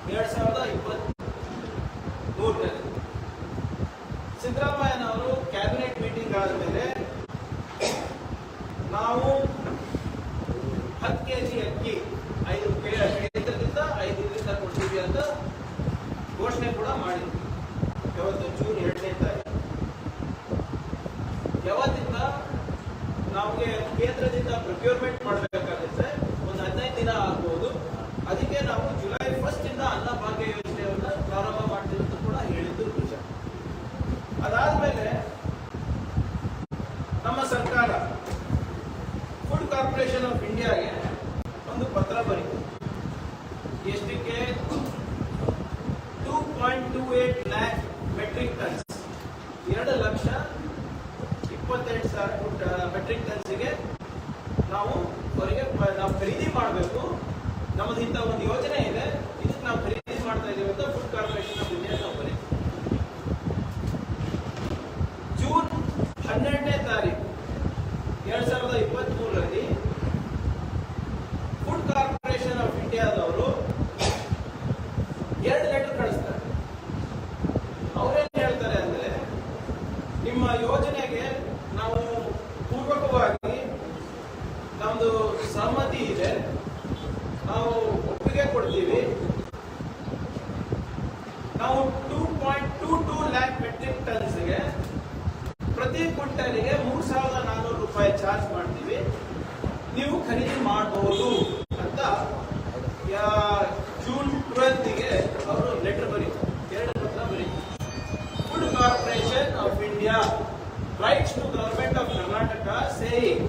2023 ಸಿದ್ದರಾಮಯ್ಯನವರು ಕ್ಯಾಬಿನೆಟ್ ಮೀಟಿಂಗ್ ಆದಮೇಲೆ ನಾವು 10 kg ಅಕ್ಕಿ 5 ಕೇಂದ್ರದಿಂದ 5 ಕೊಡ್ತೀವಿ ಅಂತ ಘೋಷಣೆ ಕೂಡ ಮಾಡಿದ್ವಿ. ಇವತ್ತು ಜೂನ್ 2ನೇ ತಾರೀಕು. ಯಾವತ್ತಿಂದ ನಮಗೆ ಕೇಂದ್ರದಿಂದ ಪ್ರೊಕ್ಯೂರ್ಮೆಂಟ್ ಮಾಡಬೇಕಾಗುತ್ತೆ, ಒಂದು 15 ದಿನ ಆಗ್ಬೋದು. ಅದಕ್ಕೆ ನಾವು ಜುಲೈ 1 ಇಂದ ಅನ್ನಭಾಗ್ಯ ಯೋಜನೆಯನ್ನ ಪ್ರಾರಂಭ ಮಾಡ್ತೀವಿ ಅಂತ ಕೂಡ ಹೇಳಿದ್ದು ನಿಜ. ಅದಾದ್ಮೇಲೆ ನಮ್ಮ ಸರ್ಕಾರ ಫುಡ್ ಕಾರ್ಪೊರೇಷನ್ ಆಫ್ ಇಂಡಿಯಾಗೆ ಒಂದು ಪತ್ರ ಬರೀತು. ಎಷ್ಟಕ್ಕೆ? 2.28 lakh ಮೆಟ್ರಿಕ್ ಟನ್ಸ್, 2,28,000 ಮೆಟ್ರಿಕ್ ಟನ್ಸ್ಗೆ ನಾವು ಅವರಿಗೆ ನಾವು ಖರೀದಿ ಮಾಡಬೇಕು. ನಮ್ಮದು ಇಂಥ ಒಂದು ಯೋಜನೆ ಇದೆ, ಇದಕ್ಕೆ ನಾವು ಖರೀದಿ ಮಾಡ್ತಾ ಇದ್ದೀವಿ ಅಂತ ಫುಡ್ ಕಾರ್ಪೊರೇಷನ್ ಆಫ್ ಇಂಡಿಯಾ ನಾವು ಬರೀತೀವಿ. ಜೂನ್ 12ನೇ ತಾರೀಕು 2023ರಲ್ಲಿ ಫುಡ್ ಕಾರ್ಪೊರೇಷನ್ ಆಫ್ ಇಂಡಿಯಾದವರು 2 ಲೆಟರ್ ಕಳಿಸ್ತಾರೆ. ಅವರೇನು ಹೇಳ್ತಾರೆ ಅಂದ್ರೆ, ನಿಮ್ಮ ಯೋಜನೆಗೆ ನಾವು ಪೂರ್ವಕವಾಗಿ ನಮ್ದು ಸಹಮತಿ ಇದೆ, ನಾವು ಒಪ್ಪಿಗೆ ಕೊಡ್ತೀವಿ. ನಾವು 2.22 lakh ಮೆಟ್ರಿಕ್ ಟನ್ಸ್ಗೆ ಪ್ರತಿ ಕ್ವಿಂಟಲ್ಗೆ 3,400 ರೂಪಾಯಿ ಚಾರ್ಜ್ ಮಾಡ್ತೀವಿ, ನೀವು ಖರೀದಿ ಮಾಡಬಹುದು ಅಂತ ಜೂನ್ 12ಗೆ ಅವರು ಲೆಟರ್ ಬರೀತಾರೆ, 2 ಪತ್ರ ಬರೀತಾರೆ. Food corporation of India writes to Government of Karnataka saying,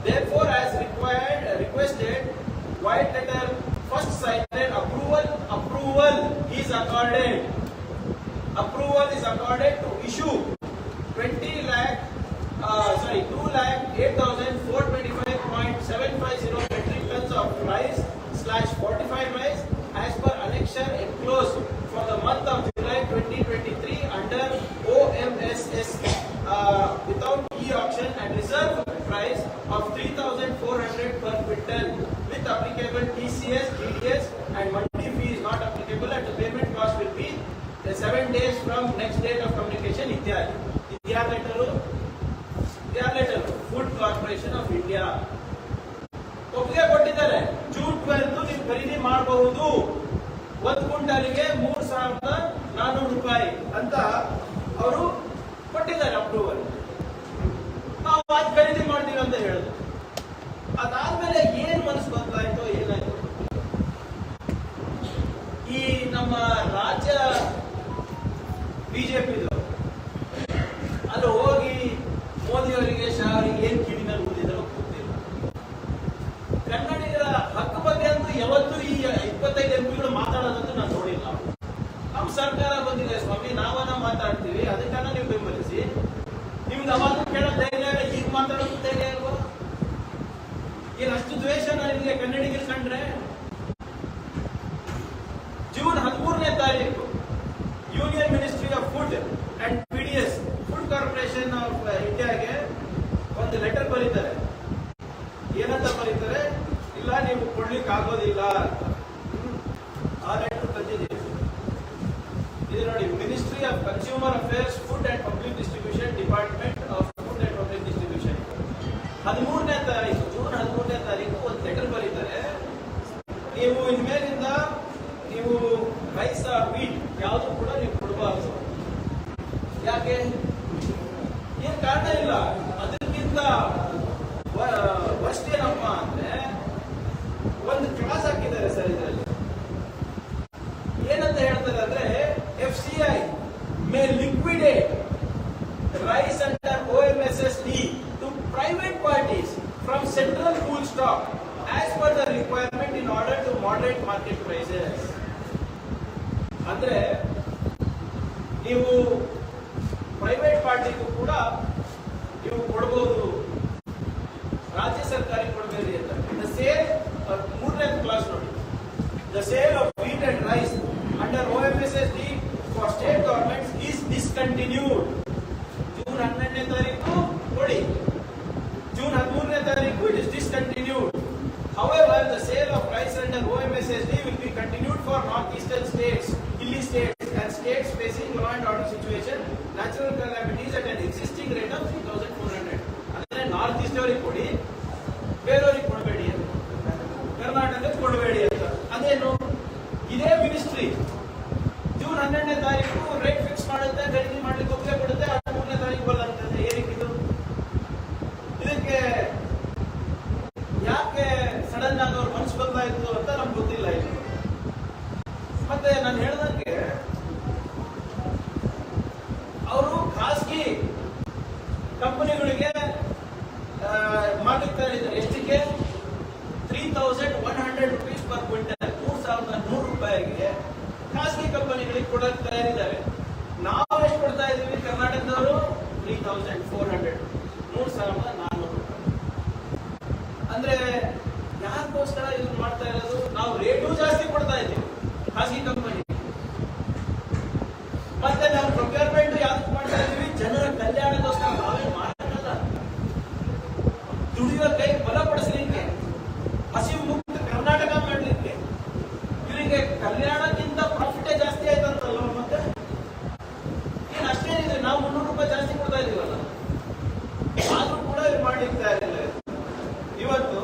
therefore as requested, white letter first cited approval is accorded to issue 2,08,425.750 metric tons of rice/45 rice as per annexure enclosed for the month of July 2023 under OMSS without e-auction and reserve price of 3,400 per quintal with applicable TCS, TDS and mandi fee is not applicable, and the payment cost will be 7 days from next date of communication. Idya letter food corporation of India ಒಪ್ಪಿಗೆ ಕೊಟ್ಟಿದ್ದಾರೆ. June 12 ನೀವು ಖರೀದಿ ಮಾಡಬಹುದು, 1 ಕ್ವಿಂಟಲ್ಗೆ 3,400 ರೂಪಾಯಿ ಅಂತ ಅವರು ಕೊಟ್ಟಿದ್ದಾರೆ ಅಪ್ರೂವಲ್. ನಾವು ಅದು ಖರೀದಿ ಮಾಡ್ತೀವಿ ಅಂತ ಹೇಳಿದ್ರು. ಅದಾದ್ಮೇಲೆ ಏನ್ ಮನಸ್ಸು ಗೊತ್ತಾಯ್ತು, ಏನಾಯ್ತು, ಈ ನಮ್ಮ ರಾಜ್ಯ ಬಿಜೆಪಿದು ಅಲ್ಲಿ ಹೋಗಿ ಮೋದಿಯವರಿಗೆ ಶಾ ಅವರಿಗೆ ಏನ್ ಕಿವಿನಲ್ಲಿ ಓದಿದ್ರು ಗೊತ್ತಿಲ್ಲ. ಕನ್ನಡಿಗರ ಹಕ್ಕು ಬಗ್ಗೆ ಅಂತೂ ಯಾವತ್ತೂ ಈ 25 ಎಂಪಿಗಳು ಮಾತಾಡೋದಂತೂ ನಾನು ನೋಡಿಲ್ಲ. ನಮ್ಮ ಸರ್ಕಾರ ಬಂದಿದೆ ಸ್ವಾಮಿ, ನಾವನ್ನ ಮಾತಾಡ್ತೀವಿ, ಅದಕ್ಕನ್ನ ನೀವು ಬೆಂಬಲಿಸಿ. ನಿಮ್ಗೆ ಅವಾಗ ಕೇಳೋ ಧೈರ್ಯ, ಈಗ ಮಾತಾಡೋದು ಧೈರ್ಯ ಅಲ್ವಾ? ಏನು ಅಷ್ಟು ದ್ವೇಷ ನಿಮಗೆ ಕನ್ನಡಿಗರು ಕಂಡ್ರೆ? ಜೂನ್ 13ನೇ ತಾರೀಕು union ministry of food and PDS food corporation of ಇಂಡಿಯಾಗೆ ಒಂದು ಲೆಟರ್ ಬರೀತಾರೆ. ಏನಂತ ಬರೀತಾರೆ? ಇಲ್ಲ, ನೀವು ಕೊಡ್ಲಿಕ್ಕೆ ಆಗೋದಿಲ್ಲ ಅಂತ. ಆ ಲೆಟರ್ ತಂದಿದ್ದೀವಿ. ಇದು ನೋಡಿ, ministry of consumer affairs, food and public distribution, department of food and public distribution 13ನೇ ತಾರೀಕು, ಜೂನ್ 13ನೇ ತಾರೀಕು ಒಂದು ಲೆಟರ್ ಬರೀತಾರೆ. ನೀವು ಇನ್ಮೇಲಿಂದ ನೀವು ರೈಸ್ ವೀಟ್ ಯಾವುದು ಕೂಡ ನೀವು ಕೊಡಬಾರ್ದು. ಯಾಕೆ? ಏನ್ ಕಾರಣ ಇಲ್ಲ. ಅದಕ್ಕಿಂತ ವರ್ಸ್ಟ್ ಏನಪ್ಪ ಅಂದ್ರೆ ಒಂದು ಕ್ಲಾಸ್ ಹಾಕಿದ್ದಾರೆ ಸರ್ ಇದರಲ್ಲಿ. ಏನಂತ ಹೇಳ್ತಾರೆ ಅಂದ್ರೆ FCI may liquidate rice under OMSSD to private parties from central pool stock as per the requirement in order to moderate market prices. ಅಂದ್ರೆ ನೀವು ಪ್ರೈವೇಟ್ ಪಾರ್ಟಿಗೂ ಕೂಡ ನೀವು ಕೊಡಬಹುದು, ರಾಜ್ಯ ಸರ್ಕಾರ ಕೊಡಬೇಡಿ ಅಂತ. ದ ಸೇಲ್, ಮೂರನೇ ಕ್ಲಾಸ್ ನೋಡಿ, the sale of wheat and rice under OMSSD for state governments is discontinued. June 12ನೇ ತಾರೀಕು ಕೊಡಿ, ಜೂನ್ 13ನೇ ತಾರೀಕು it is discontinued. However, the sale of rice under OMSSD will be continued for northeastern states, hilly states and states facing law and order situation, natural calamities at an existing rate of 3,400. ಅಂದ್ರೆ north East ಅವರಿಗೆ ಕೊಡಿ, ಬೇರೆಯವರಿಗೆ ಕೊಡಬೇಡಿ ಅಂತ, ಕರ್ನಾಟಕಕ್ಕೆ ಕೊಡಬೇಡಿ ಅಂತ. ಅದೇನು? ಇದೇ ಮಿನಿಸ್ಟ್ರಿ ಜೂನ್ 12ನೇ ತಾರೀಕು ರೇಟ್ ಫಿಕ್ಸ್ ಮಾಡುತ್ತೆ, ಖರೀದಿ ಮಾಡ್ಲಿಕ್ಕೆ ಒಪ್ಪಿಗೆ ಕೊಡುತ್ತೆ, 13ನೇ ತಾರೀಕು ಬರ್ತದೆ. ಏನಕ್ಕಿದು? ಇದಕ್ಕೆ ಯಾಕೆ ಸಡನ್ ಆಗಿ ಅವ್ರ ಮನಸ್ಸು ಬದಲಾಯಿತು ಅಂತ ನಮ್ಗೆ ಗೊತ್ತಿಲ್ಲ. ಇದು ಮತ್ತೆ ನಾನು ಹೇಳ್ದಂಗೆ ಅವರು ಖಾಸಗಿ ಕಂಪನಿಗಳಿಗೆ ಮಾಡ್ಲಿಕ್ಕೆ ಇದ್ದಾರೆ. ಎಷ್ಟಕ್ಕೆ? 3,100 rupees per ಕ್ವಿಂಟಲ್, 3,100 ರೂಪಾಯಿಗೆ ಖಾಸಗಿ ಕಂಪನಿಗಳಿಗೆ ಕೊಡಕ್ಕೆ ತಯಾರಿದ್ದಾರೆ. ನಾವು ಎಷ್ಟು ಕೊಡ್ತಾ ಇದೀವಿ ಕರ್ನಾಟಕದವರು? 3,400, 3,400 ರೂಪಾಯಿ. ಅಂದ್ರೆ ಯಾಕೋಸ್ಕರ ಇದನ್ನ ಮಾಡ್ತಾ ಇರೋದು? ನಾವು ರೇಟು ಜಾಸ್ತಿ ಕೊಡ್ತಾ ಇದ್ದೀವಿ ಖಾಸಗಿ ಕಂಪನಿ. ಮತ್ತೆ ನಾವು ಪ್ರೊಕ್ಯೂರ್ಮೆಂಟ್ ಯಾವ್ದು ಮಾಡ್ತಾ ಇದೀವಿ? ಜನರ ಕಲ್ಯಾಣಕ್ಕೋಸ್ಕರ. ನಾವೇ ಮಾಡಲ್ಲ, ದುಡಿಯುವ ಕೈ ಬಲಪಡಿಸಲಿಕ್ಕೆ, ಹಸಿವು ಮುಕ್ತ ಕರ್ನಾಟಕ ಮಾಡಲಿಕ್ಕೆ. ಇವರಿಗೆ ಕಲ್ಯಾಣಕ್ಕಿಂತ ಪ್ರಾಫಿಟೇ ಜಾಸ್ತಿ ಆಯ್ತಂತಲ್ಲ. ಮತ್ತೆ ಏನ್ ಅಷ್ಟೇನಿದೆ? ನಾವು 300 ರೂಪಾಯಿ ಜಾಸ್ತಿ ಕೊಡ್ತಾ ಇದೀವಲ್ಲ, ಆದ್ರೂ ಕೂಡ ಇವ್ರು ಮಾಡ್ಲಿಕ್ಕೆ ತಯಾರಿಲ್ಲ. ಇವತ್ತು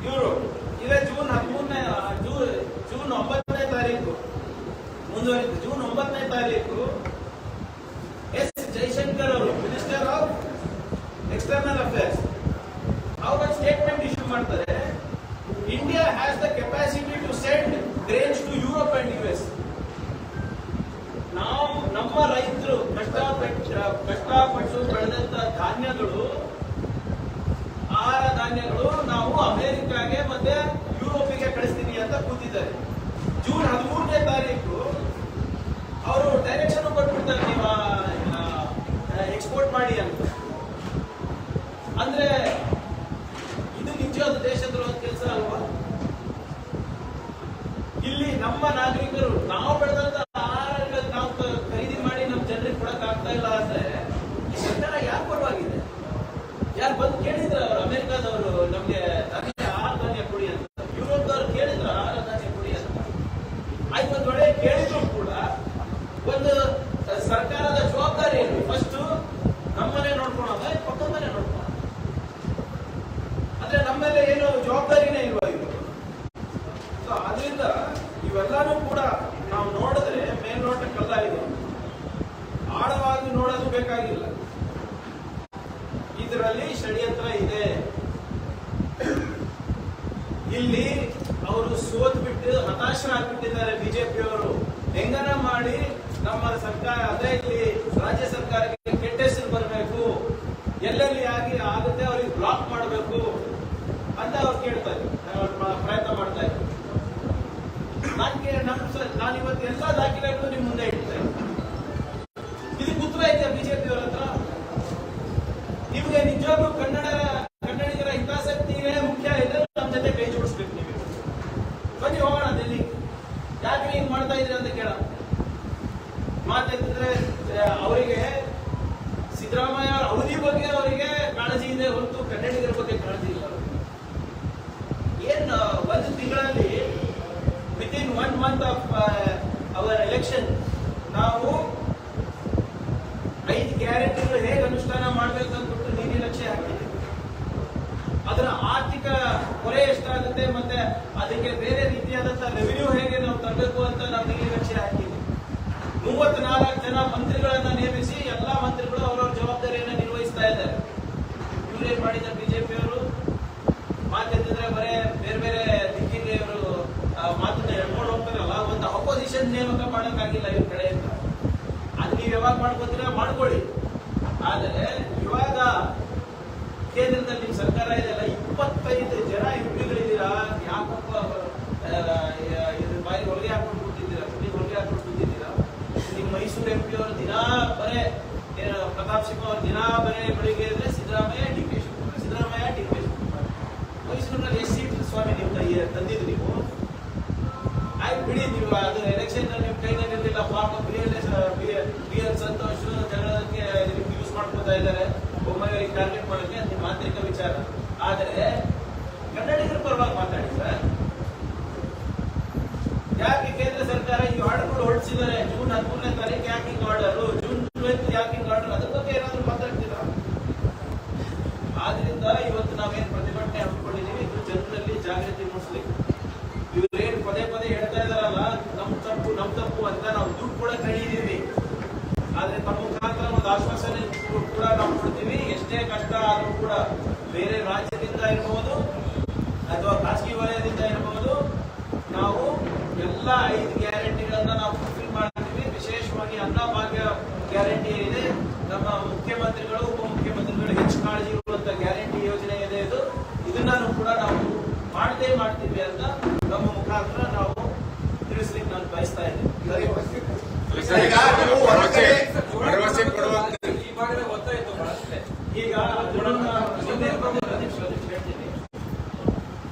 ಇವರು ಇದೇ ಜೂನ್ 9ನೇ ತಾರೀಕು ಮುಂದುವರಿತು. ಜೂನ್ 9ನೇ ತಾರೀಕು ಎಸ್ ಜೈಶಂಕರ್ ಅವರು, ಮಿನಿಸ್ಟರ್ ಆಫ್ ಎಕ್ಸ್ಟರ್ನಲ್ ಅಫೇರ್ಸ್, ಅವರು ಸ್ಟೇಟ್ಮೆಂಟ್ ಇಶ್ಯೂ ಮಾಡ್ತಾರೆ. India has the capacity to send grains to Europe and US. ನಾವು ನಮ್ಮ ರೈತರು ಕಷ್ಟಪಟ್ಟು ಬೆಳೆದಂತ ಧಾನ್ಯಗಳು, ಆಹಾರ ಧಾನ್ಯಗಳು ನಾವು ಅಮೆರಿಕಾಗೆ ಮತ್ತೆ ಯುರೋಪಿಗೆ ಕಳಿಸ್ತೀನಿ ಅಂತ ಕೂತಿದ್ದಾರೆ. ಜೂನ್ 13ನೇ ತಾರೀಕು ಅವರು ಡೈರೆಕ್ಷನ್ ಕೊಟ್ಬಿಡ್ತಾರೆ, ನೀವು ಎಕ್ಸ್ಪೋರ್ಟ್ ಮಾಡಿ ಅಂತ. ಅಂದ್ರೆ ಇದು ನಿಜವಾದ ದೇಶದ್ರೋಹ ಕೆಲಸ ಅಲ್ವಾ? ಇಲ್ಲಿ ನಮ್ಮ ನಾಗರಿಕರು ನಾವು ಬೆಳೆದಂತ ಆಹಾರಗಳು ನಾವು ಖರೀದಿ ಮಾಡಿ ನಮ್ಮ ಜನರಿಗೆ ಕೊಡಕ್ ಆಗ್ತಾ ಇಲ್ಲ ಅಂದ್ರೆ ಈ ಸರ್ಕಾರ ಯಾರು ಪರವಾಗಿದೆ? ಯಾರು ಬಂದು ಕೇಳಿದ್ರ? ಅವರು ಅಮೆರಿಕಾದವರು ನಮ್ಗೆ ಆಹಾರ ಧಾನ್ಯ ಕೊಡಿ ಅಂತ, ಯುರೋಪ್ದವ್ರು ಕೇಳಿದ್ರ ಆಹಾರ ಧಾನ್ಯ ಕೊಡಿ ಅಂತ? ಆಯ್ತು, ಒಂದ್ ವೇಳೆ ಕೇಳಿದ್ರು ಕೂಡ ಒಂದು ಸರ್ಕಾರದ ಜವಾಬ್ದಾರಿ ಏನು? ಫಸ್ಟ್ ನಮ್ಮನೆ ನೋಡ್ಕೊಳೋದ, ಪಕ್ಕದ ಮನೆ ನೋಡ್ಕೊಳ? ಅಂದ್ರೆ ನಮ್ಮ ಮೇಲೆ ಏನು ಜವಾಬ್ದಾರಿನೇ ಇಲ್ವಾ ಇದು? ಸೊ ಅದರಿಂದ ಇವೆಲ್ಲಾನು ಕೂಡ ನಾವು ನೋಡಿದ್ರೆ ಮೇಲ್ನೋಟಕ್ಕಲ್ಲ, ಇದು ಆಳವಾಗಿ ನೋಡೋದು ಬೇಕಾಗಿಲ್ಲ. ಇದರಲ್ಲಿ ಷಡ್ಯಂತ್ರ ಇದೆ. ಇಲ್ಲಿ ಅವರು ಸೋತ್ಬಿಟ್ಟು ಹತಾಶರಾಗ್ಬಿಟ್ಟಿದ್ದಾರೆ ಬಿಜೆಪಿಯವರು. ಹೆಂಗನ ಮಾಡಿ ನಮ್ಮ ಸರ್ಕಾರ, ಅದೇ ಇಲ್ಲಿ ರಾಜ್ಯ ಸರ್ಕಾರಕ್ಕೆ ಕೆಟ್ಟ ಹೆಸರು ಬರಬೇಕು, ಎಲ್ಲೆಲ್ಲಿ ಆಗುತ್ತೆ ಅವ್ರಿಗೆ ಬ್ಲಾಕ್ ಮಾಡಬೇಕು ಅಂತ ಅವ್ರು ಕೇಳ್ತಾ ಇದ್ರು, ಪ್ರಯತ್ನ ಮಾಡ್ತಾ ಇದ್ರು. ನಾನು ಇವತ್ತು ಎಲ್ಲ ದಾಖಲೆಗಳು ನಿಮ್ ಮುಂದೆ ಇಡ್ತೇನೆ. ಇದಕ್ಕೆ ಉತ್ತರ ಇದೆಯಾ ಬಿಜೆಪಿಯವರ ಹತ್ರ? ನಿಮ್ಗೆ ನಿಜವಾಗ್ಲೂ ಕನ್ನಡಿಗರ ಹಿತಾಸಕ್ತಿನೇ ಮುಖ್ಯ ಇದೆ, ನಮ್ಮ ಜೊತೆ ಕೈ ಜೋಡಿಸ್ಬೇಕು. ನೀವು ಬನ್ನಿ ಹೋಗೋಣ ಡೆಲ್ಲಿ. ಯಾಕೆ ಹಿಂಗ್ ಮಾಡ್ತಾ ಇದ್ರಿ ಅಂತ ಕೇಳ ಮಾತಾಡಿದ್ರೆ ಅವರಿಗೆ ಸಿದ್ದರಾಮಯ್ಯ ಅವಧಿ ಬಗ್ಗೆ ಅವರಿಗೆ ಕಾಳಜಿ ಇದೆ ಹೊರತು ಕನ್ನಡಿಗರ ಬಗ್ಗೆ ಕಾಳಜಿ ಇಲ್ಲ. ಏನ್ ಒಂದು ತಿಂಗಳಲ್ಲಿ within 1 month of our election ನಾವು 5 ಗ್ಯಾರಂಟಿಗಳು ಹೇಗೆ ಅನುಷ್ಠಾನ ಮಾಡಬೇಕು ಅಂದ್ಬಿಟ್ಟು ನೀತಿ ಲಕ್ಷ್ಯ ಹಾಕಿದೆ. ಅದರ ಆರ್ಥಿಕ ಹೊರೆ ಎಷ್ಟಾಗುತ್ತೆ ಮತ್ತೆ ಅದಕ್ಕೆ ಬೇರೆ ರೀತಿಯಾದಂತಹ ರೆವಿನ್ಯೂ ಹೇಗೆ ನಾವು ತರಬೇಕು ಅಂತ ನಾವು ನೀತಿ ಲಕ್ಷ್ಯ ಹಾಕಿದ್ವಿ. 34 ಜನ ಮಂತ್ರಿಗಳನ್ನ ಆಗಿಲ್ಲ ಇವ್ರ ಕಡೆಯಿಂದ. ಅದು ನೀವು ಯಾವಾಗ ಮಾಡ್ಕೋತೀರಾ ಮಾಡ್ಕೊಳ್ಳಿ. ಆದರೆ ಇವಾಗ ಕೇಂದ್ರದಲ್ಲಿ ನಿಮ್ ಸರ್ಕಾರ ಇದೆಯಲ್ಲ, 25 ಜನ ಎಂಪಿಗಳಿದ್ದೀರಾ, ಯಾಕಪ್ಪ ಬಾಯಿ ಹೊಲಿಗೆ ಹಾಕೊಂಡು ಕೂತಿದ್ದೀರಾ, ಹೊಲಿಗೆ ಹಾಕೊಂಡು ಕೂತಿದ್ದೀರಾ? ನಿಮ್ಮ ಮೈಸೂರು MP ಅವರು ದಿನಾ ಬರೇ ಪ್ರತಾಪ್ ಸಿಂಹ ಅವರು ದಿನಾ ಬರೇ ಬೆಳಿಗ್ಗೆ ಇದ್ರೆ Siddaramaiah D K Shivakumar, Siddaramaiah D K Shivakumar. ಮೈಸೂರಿನಲ್ಲಿ ಎಷ್ಟು ಸೀಟ್ ಸ್ವಾಮಿ ನೀವು ತಂದಿದ್ದು ನೀವು? ಆಯ್ತು ಬಿಡಿ, ನೀವು ಅದು ಎಲೆಕ್ಷನ್ ನಿಮ್ ಕೈನಲ್ಲಿ ಇರಲಿಲ್ಲ. ಪಾಪ ಬಿ ಎಲ್ ಸಂತೋಷ್ ಜಗಳಕ್ಕೆ ಯೂಸ್ ಮಾಡ್ಕೊತಾ ಇದ್ದಾರೆ, ಒಮ್ಮೆ ಟಾರ್ಗೆಟ್ ಮಾಡೋಕೆ. ಅದು ನಿಮ್ಮ ಆಂತರಿಕ ವಿಚಾರ. ಆದರೆ ಕನ್ನಡಿಗರ ಪರವಾಗಿ ಮಾತಾಡಿ ಸರ್. ಯಾಕೆ ಕೇಂದ್ರ ಸರ್ಕಾರ ಈ ಆರ್ಡರ್ಗಳು ಹೊರಡಿಸಿದ್ದಾರೆ? ಜೂನ್ 13ನೇ ತಾರೀಕು ಯಾಕೆ ಹಿಂಗ್ ಆರ್ಡರ್, ಜೂನ್ 12 ಯಾಕೆ ಹಿಂಗ್ ಆರ್ಡರ್? ಅದ್ರ ಬಗ್ಗೆ ಏನಾದ್ರು ಮಾತಾಡ್ತೀರಾ? ಆದ್ರಿಂದ ಇವತ್ತು ನಾವೇನ್ ಪ್ರತಿಭಟನೆ ಹಮ್ಮಿಕೊಂಡಿದೀವಿ, ಇದು ಜನರಲ್ಲಿ ಜಾಗೃತಿ ಮೂಡಿಸ್ಲಿಕ್ಕೆ. ಇವ್ರೇನು ಪದೇ ಪದೇ ಹೇಳ್ತಾ ಇದಾರಲ್ಲ, ನಮ್ ತಪ್ಪು ಅಂತ. ನಾವು ದುಡ್ಡು ಕೂಡ ಕಳೀದೀವಿ, ಆದ್ರೆ ತಮ್ಮ ಮುಖಾಂತರ ಒಂದು ಆಶ್ವಾಸನೆ ಕೂಡ ನಾವು ಕೊಡ್ತೀವಿ. ಎಷ್ಟೇ ಕಷ್ಟ ಆದ್ರೂ ಕೂಡ ಬೇರೆ ರಾಜ್ಯದಿಂದ ಇರಬಹುದು ಅಥವಾ ಖಾಸಗಿ ವಲಯದಿಂದ ಇರಬಹುದು, ನಾವು ಎಲ್ಲ 5 ಗ್ಯಾರಂಟಿಗಳನ್ನ ನಾವು ಫುಲ್ಫಿಲ್ ಮಾಡ್ತೀವಿ. ವಿಶೇಷವಾಗಿ ಅನ್ನಭಾಗ್ಯ ಗ್ಯಾರಂಟಿ ಏನಿದೆ, ನಮ್ಮ ಮುಖ್ಯಮಂತ್ರಿಗಳು ಉಪಮುಖ್ಯಮಂತ್ರಿಗಳು ಹೆಚ್ಚು ಕಾಳಜಿ ಇರುವಂತ ಗ್ಯಾರಂಟಿ ಯೋಜನೆ ಇದೆ. ಇದನ್ನು ಕೂಡ ನಾವು ಮಾಡ್ತೀವಿ ಅಂತ ನಮ್ಮ ಮುಖಾಂತರ ನಾವು ತಿಳಿಸ್ಲಿಕ್ಕೆ ನಾನು ಬಯಸ್ತಾ ಇದ್ದೇನೆ. ಈಗ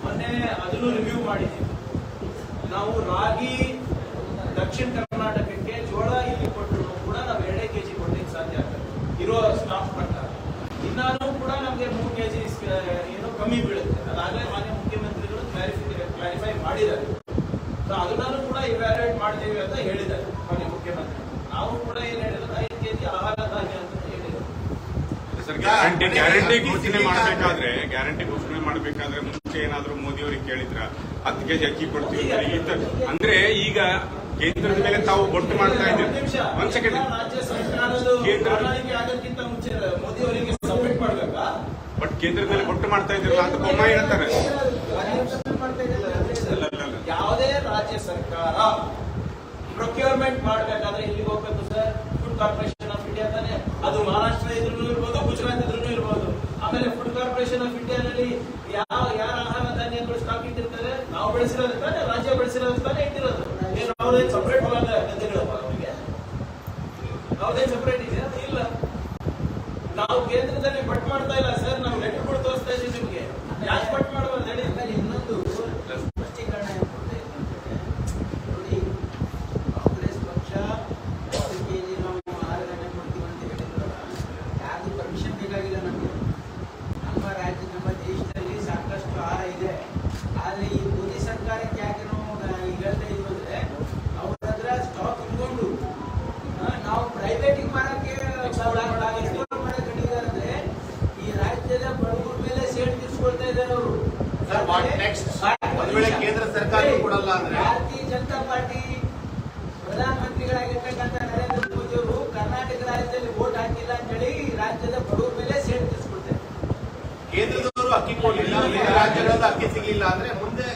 ಮೊನ್ನೆ ಅದನ್ನು ರಿವ್ಯೂ ಮಾಡಿದ್ದೀವಿ ನಾವು. ರಾಗಿ ದಕ್ಷಿಣ ಕರ್ನಾಟಕಕ್ಕೆ, ಜೋಳ ಇಲ್ಲಿ ಕೊಟ್ಟರು ಕೂಡ ನಾವು 2 kg ಕೊಡ್ಲಿಕ್ಕೆ ಸಾಧ್ಯ ಆಗ್ತದೆ ಇರೋ ಸ್ಟಾಕ್ ಪ್ರಕಾರ. ಇನ್ನಾನು ಕೂಡ ನಮಗೆ 3 kg ಏನು ಕಮ್ಮಿ ಬೀಳುತ್ತೆ. ಅದಾಗಲೇ ಮಾನ್ಯ ಮುಖ್ಯಮಂತ್ರಿಗಳು ಕ್ಲಾರಿಫೈ ಮಾಡಿದ್ದಾರೆ. ಅದನ್ನು ಕೂಡ ಇವ್ಯಾಲ್ಯೂಯೇಟ್ ಮಾಡ್ತೀವಿ ಅಂತ ಹೇಳಿದ್ದಾರೆ ಮಾನ್ಯ ಮುಖ್ಯಮಂತ್ರಿ. ನಾವು ಕೂಡ ಏನ್ ಹೇಳಿರೋದು, 5 kg ಆಹಾರ ಧಾನ್ಯ ಅಂತ ಹೇಳಿದ್ರು. ಗ್ಯಾರಂಟಿ ಘೋಷಣೆ ಮಾಡಬೇಕಾದ್ರೆ ಮುಂಚೆ ಏನಾದ್ರು ಮೋದಿ ಅವರಿಗೆ ಕೇಳಿದ್ರ 10 kg ಅಕ್ಕಿ ಕೊಡ್ತೀವಿ ಅಂದ್ರೆ, ಈಗ ಕೇಂದ್ರದ ಮೇಲೆ ತಾವು ಬೊಟ್ಟು ಮಾಡ್ತಾ ಇದ್ದೀರಿ. ಒಂದ್ ಸೆಕೆಂಡ್, ರಾಜ್ಯ ಸರ್ಕಾರದ ಆಗಕ್ಕಿಂತ ಮುಂಚೆ ಮೋದಿ ಅವರಿಗೆ ಸಬ್ಮಿಟ್ ಮಾಡ್ಬೇಕಾ? ಬಟ್ ಕೇಂದ್ರದ ಮೇಲೆ ಬೊಟ್ಟು ಮಾಡ್ತಾ ಇದ್ದೀರಲ್ಲ ಅಂತ ಬೊಮ್ಮಾಯಿ ಹೇಳ್ತಾರೆ. ಯಾವುದೇ ರಾಜ್ಯ ಸರ್ಕಾರ ಪ್ರೊಕ್ಯೂರ್ಮೆಂಟ್ ಮಾಡಬೇಕಾದ್ರೆ ಇಲ್ಲಿಗೆ ಹೋಗ್ಬೇಕು sir. Food corporation of India ತಾನೆ, ಅದು ಮಹಾರಾಷ್ಟ್ರ ಇದ್ರೂ ಇರ್ಬೋದು, ಗುಜರಾತ್ ಇದ್ರೂ ಇರ್ಬೋದು. ಆಮೇಲೆ ಫುಡ್ ಕಾರ್ಪೊರೇಷನ್ ಆಫ್ ಇಂಡಿಯಾನಲ್ಲಿ ಯಾರ ಆಹಾರ ಧಾನ್ಯಗಳು ಸ್ಟಾಕ್ ಇಟ್ಟಿರ್ತಾರೆ? ನಾವು ಬೆಳೆಸಿರೋದು ತಾನೆ, ರಾಜ್ಯ ಬೆಳೆಸಿರೋದು ತಾನೆ ಇಟ್ಟಿರೋದು. ಏನು ಅವ್ರದೇನು ಸಪರೇಟ್ ಹೊಲದ ಗದ್ದೆಗಳಪ್ಪ ಅವರಿಗೆ? ಅವ್ರದೇನು ಸಪರೇಟ್ ಇದೆಯಾ? ಇಲ್ಲ. ನಾವು ಕೇಂದ್ರದಲ್ಲಿ ಬಟ್ ಮಾಡ್ತಾ ಇಲ್ಲ ಸರ್, ನಾವು ಲೆಟರ್ಗಳು ತೋರಿಸ್ತಾ ಇದ್ದೀವಿ ನಿಮ್ಗೆ. ಯಾಕೆ ಬಟ್ ಮಾಡಬಾರ್ದು ಹೇಳಿ? ಇನ್ನೊಂದು ಸ್ಪಷ್ಟೀಕರಣ ನೋಡಿ, ಕಾಂಗ್ರೆಸ್ ಪಕ್ಷ 10 kg ನಾವು ಆಹಾರ ಧಾನ್ಯ ಕೊಡ್ತೀವಿ ಅಂತ ಹೇಳಿದ್ರಲ್ಲ, ಯಾರ್ದು ಪರ್ಮಿಷನ್ ಬೇಕಾಗಿಲ್ಲ ನಮಗೆ. ನಮ್ಮ ರಾಜ್ಯ, ನಮ್ಮ ದೇಶದಲ್ಲಿ ಸಾಕಷ್ಟು ಆಹಾರ ಇದೆ. ಆದ್ರೆ ಈ ಮೋದಿ ಸರ್ಕಾರಕ್ಕೆ ಯಾಕೆ ನಾವು ಹೇಳ್ತಾ ಇದ್ವಿ ಅಂದ್ರೆ, ಅವ್ರ ಹತ್ರ ಸ್ಟಾಕ್ ಇಟ್ಕೊಂಡು ನಾವು ಪ್ರೈವೇಟಿಗೆ ಮಾರಕ್ಕೆ ಅಂದ್ರೆ ಈ ರಾಜ್ಯದ ಬಡವರ ಮೇಲೆ ಸೇಡ್ ತೀರ್ಸ್ಕೊಳ್ತಾ ಇದ್ದಾರೆ ಅವರು. ಕೇಂದ್ರ ಸರ್ಕಾರ ಕೊಡಲ್ಲ ಅಂದ್ರೆ ಭಾರತೀಯ ಜನತಾ ಪಾರ್ಟಿ ಪ್ರಧಾನಮಂತ್ರಿಗಳಾಗಿರ್ತಕ್ಕಂಥ ನರೇಂದ್ರ ಮೋದಿ ಅವರು ಕರ್ನಾಟಕ ರಾಜ್ಯದಲ್ಲಿ ವೋಟ್ ಹಾಕಿಲ್ಲ ಅಂತ ಹೇಳಿ ರಾಜ್ಯದ ಬಡವರ ಮೇಲೆ ಸೇಡ್ ತೀರ್ಸ್ಕೊಳ್ತಾರೆ. ಕೇಂದ್ರದವರು ಅಕ್ಕಿ ಕೊಡಲಿಲ್ಲ, ರಾಜ್ಯಗಳಲ್ಲಿ ಅಕ್ಕಿ ಸಿಗಲಿಲ್ಲ ಅಂದ್ರೆ ಮುಂದೆ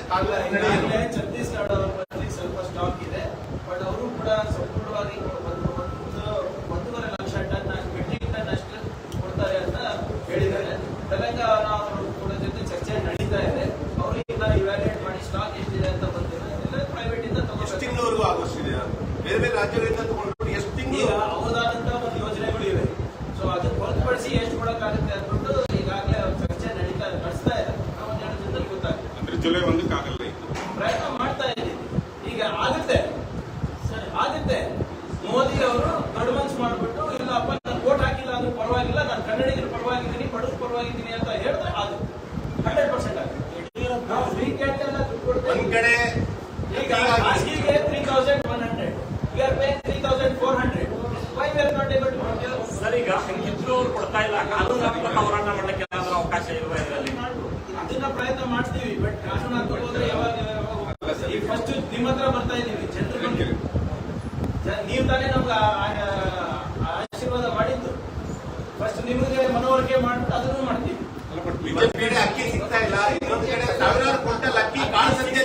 ಛತ್ತೀಸ್ಗಢ ಅವರ ಬಳಿ ಸ್ವಲ್ಪ ಸ್ಟಾಕ್ ಇದೆ, ಬಟ್ ಅವರು ಕೂಡ ಸಂಪೂರ್ಣವಾಗಿ 1.5 ಲಕ್ಷ ಟನ್ ಮೆಟ್ರಿಕ್ ಟನ್ ಅಷ್ಟು ಕೊಡ್ತಾರೆ ಅಂತ ಹೇಳಿದ್ದಾರೆ. ತೆಲಂಗಾಣ ಅವರು ಕೂಡ ಜೊತೆ ಚರ್ಚೆ ನಡೀತಾ ಇದೆ. ಅವರು ಈಗ ಇವ್ಯಾಲ್ಯೂಯೇಟ್ ಮಾಡಿ ಸ್ಟಾಕ್ ಎಷ್ಟಿದೆ ಅಂತ ಬಂದಿಲ್ಲ. ಪ್ರೈವೇಟ್ ಇಂದ ತಿಂಗಳವರೆಗೂ ಆಗೋಷ್ಟಿದೆ. ಬೇರೆ ಬೇರೆ ರಾಜ್ಯಗಳಿಂದ ತಗೊಂಡು ಎಷ್ಟು ತಿಂಗಳು ಅವರದಾದಂತಹ ಒಂದು ಯೋಜನೆಗಳು ಇವೆ. ಸೊ ಅದನ್ನ ಹೊರತುಪಡಿಸಿ ಎಷ್ಟು ಕೊಡಕ್ಕಾಗುತ್ತೆ ಅಂದ್ಬಿಟ್ಟು ಈಗಾಗಲೇ ಚರ್ಚೆ ನಡೆಸ್ತಾ ಇದೆ. ನಾವು 2 ದಿನದಲ್ಲಿ ಗೊತ್ತಾಗುತ್ತೆ. ಅಂದ್ರೆ ಜುಲೈ 1ಕ್ಕೆ ಆಗಲ್ಲ. ಪ್ರಯತ್ನ ಮಾಡ್ತಾ ಇದ್ದೀವಿ. ಈಗ ಆಗುತ್ತೆ. ಮೋದಿ ಅವರು ದೊಡ್ಡ ಮನ್ಸು ಮಾಡ್ಬಿಟ್ಟು, ಇಲ್ಲಪ್ಪ ನಾನು ವೋಟ್ ಹಾಕಿಲ್ಲ ಅಂದ್ರೂ ಪರವಾಗಿಲ್ಲ, ನಾನು ಕನ್ನಡಿಗರ ಪರವಾಗಿದ್ದೀನಿ, ಬಡವ್ರ ಪರವಾಗಿದ್ದೀನಿ ಅಂತ ಹೇಳಿದ್ರೆ ಅದು 100% ಆಗುತ್ತೆ. ನಾವು ಫ್ರೀ ಕ್ಯಾಂಡ್ ಎಲ್ಲ ದುಡ್ಡು ಕೊಡ್ತೇವೆ. ಒಂದ್ ಕಡೆ ಈಗ ಖಾಸಗಿಗೆ 3,100, we are paying 3,400. Why we are not able to procure? Sir, ಈಗ ಹಂಗಿದ್ರು ಅವ್ರು ಕೊಡ್ತಾ ಇಲ್ಲ, ಕಾನೂನಾತ್ಮಕ ಹೋರಾಟ ಮಾಡಲಿಕ್ಕೆ ಏನಾದ್ರೂ ಅವಕಾಶ ಇಲ್ವಾ ಇದರಲ್ಲಿ? ಅದನ್ನ ಪ್ರಯತ್ನ ಮಾಡ್ತೀವಿ. ಬಟ್ ಕಾನೂನಾತ್ಮಕ ಹೋದ್ರೆ ಯಾವಾಗ ಈಗ ಫಸ್ಟ್ ನಿಮ್ಮ ಹತ್ರ ಬರ್ತಾ ಇದೀವಿ, ಜನರು ನೀವು ತಾನೇ ನಮ್ಗೆ ಆಶೀರ್ವಾದ ಮಾಡಿದ್ದು. ಫಸ್ಟ್ ನಿಮಗೆ ಮನವರಿಕೆ ಮಾಡ್ಬಿಟ್ಟು ಅದನ್ನು ಮಾಡ್ತೀವಿ. ಬಿಜೆಪಿ ಅಕ್ಕಿ ಸಿಗ್ತಾ ಇಲ್ಲ, ಇನ್ನೊಂದು ಕಡೆ ಸಾವಿರಾರು ಕ್ವಿಂಟಲ್ ಅಕ್ಕಿ ಕಾಳು ಸಂತೆ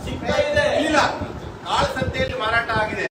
ಸಿಗ್ತಾ ಇದೆ. ಇಲ್ಲ, ಕಾಳು ಸಂತೆಯಲ್ಲಿ ಮಾರಾಟ ಆಗಿದೆ.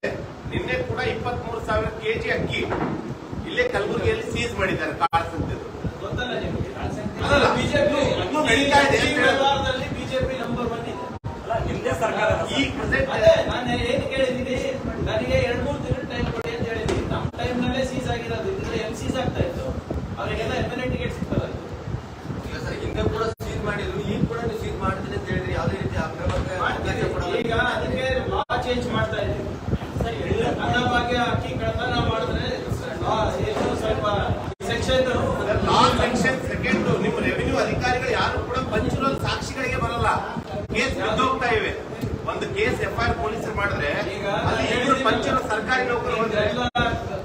ಪಂಚಿರೋ ಸರ್ಕಾರಿ ನೌಕರರು ಬಂದ್ರೆ ಎಲ್ಲ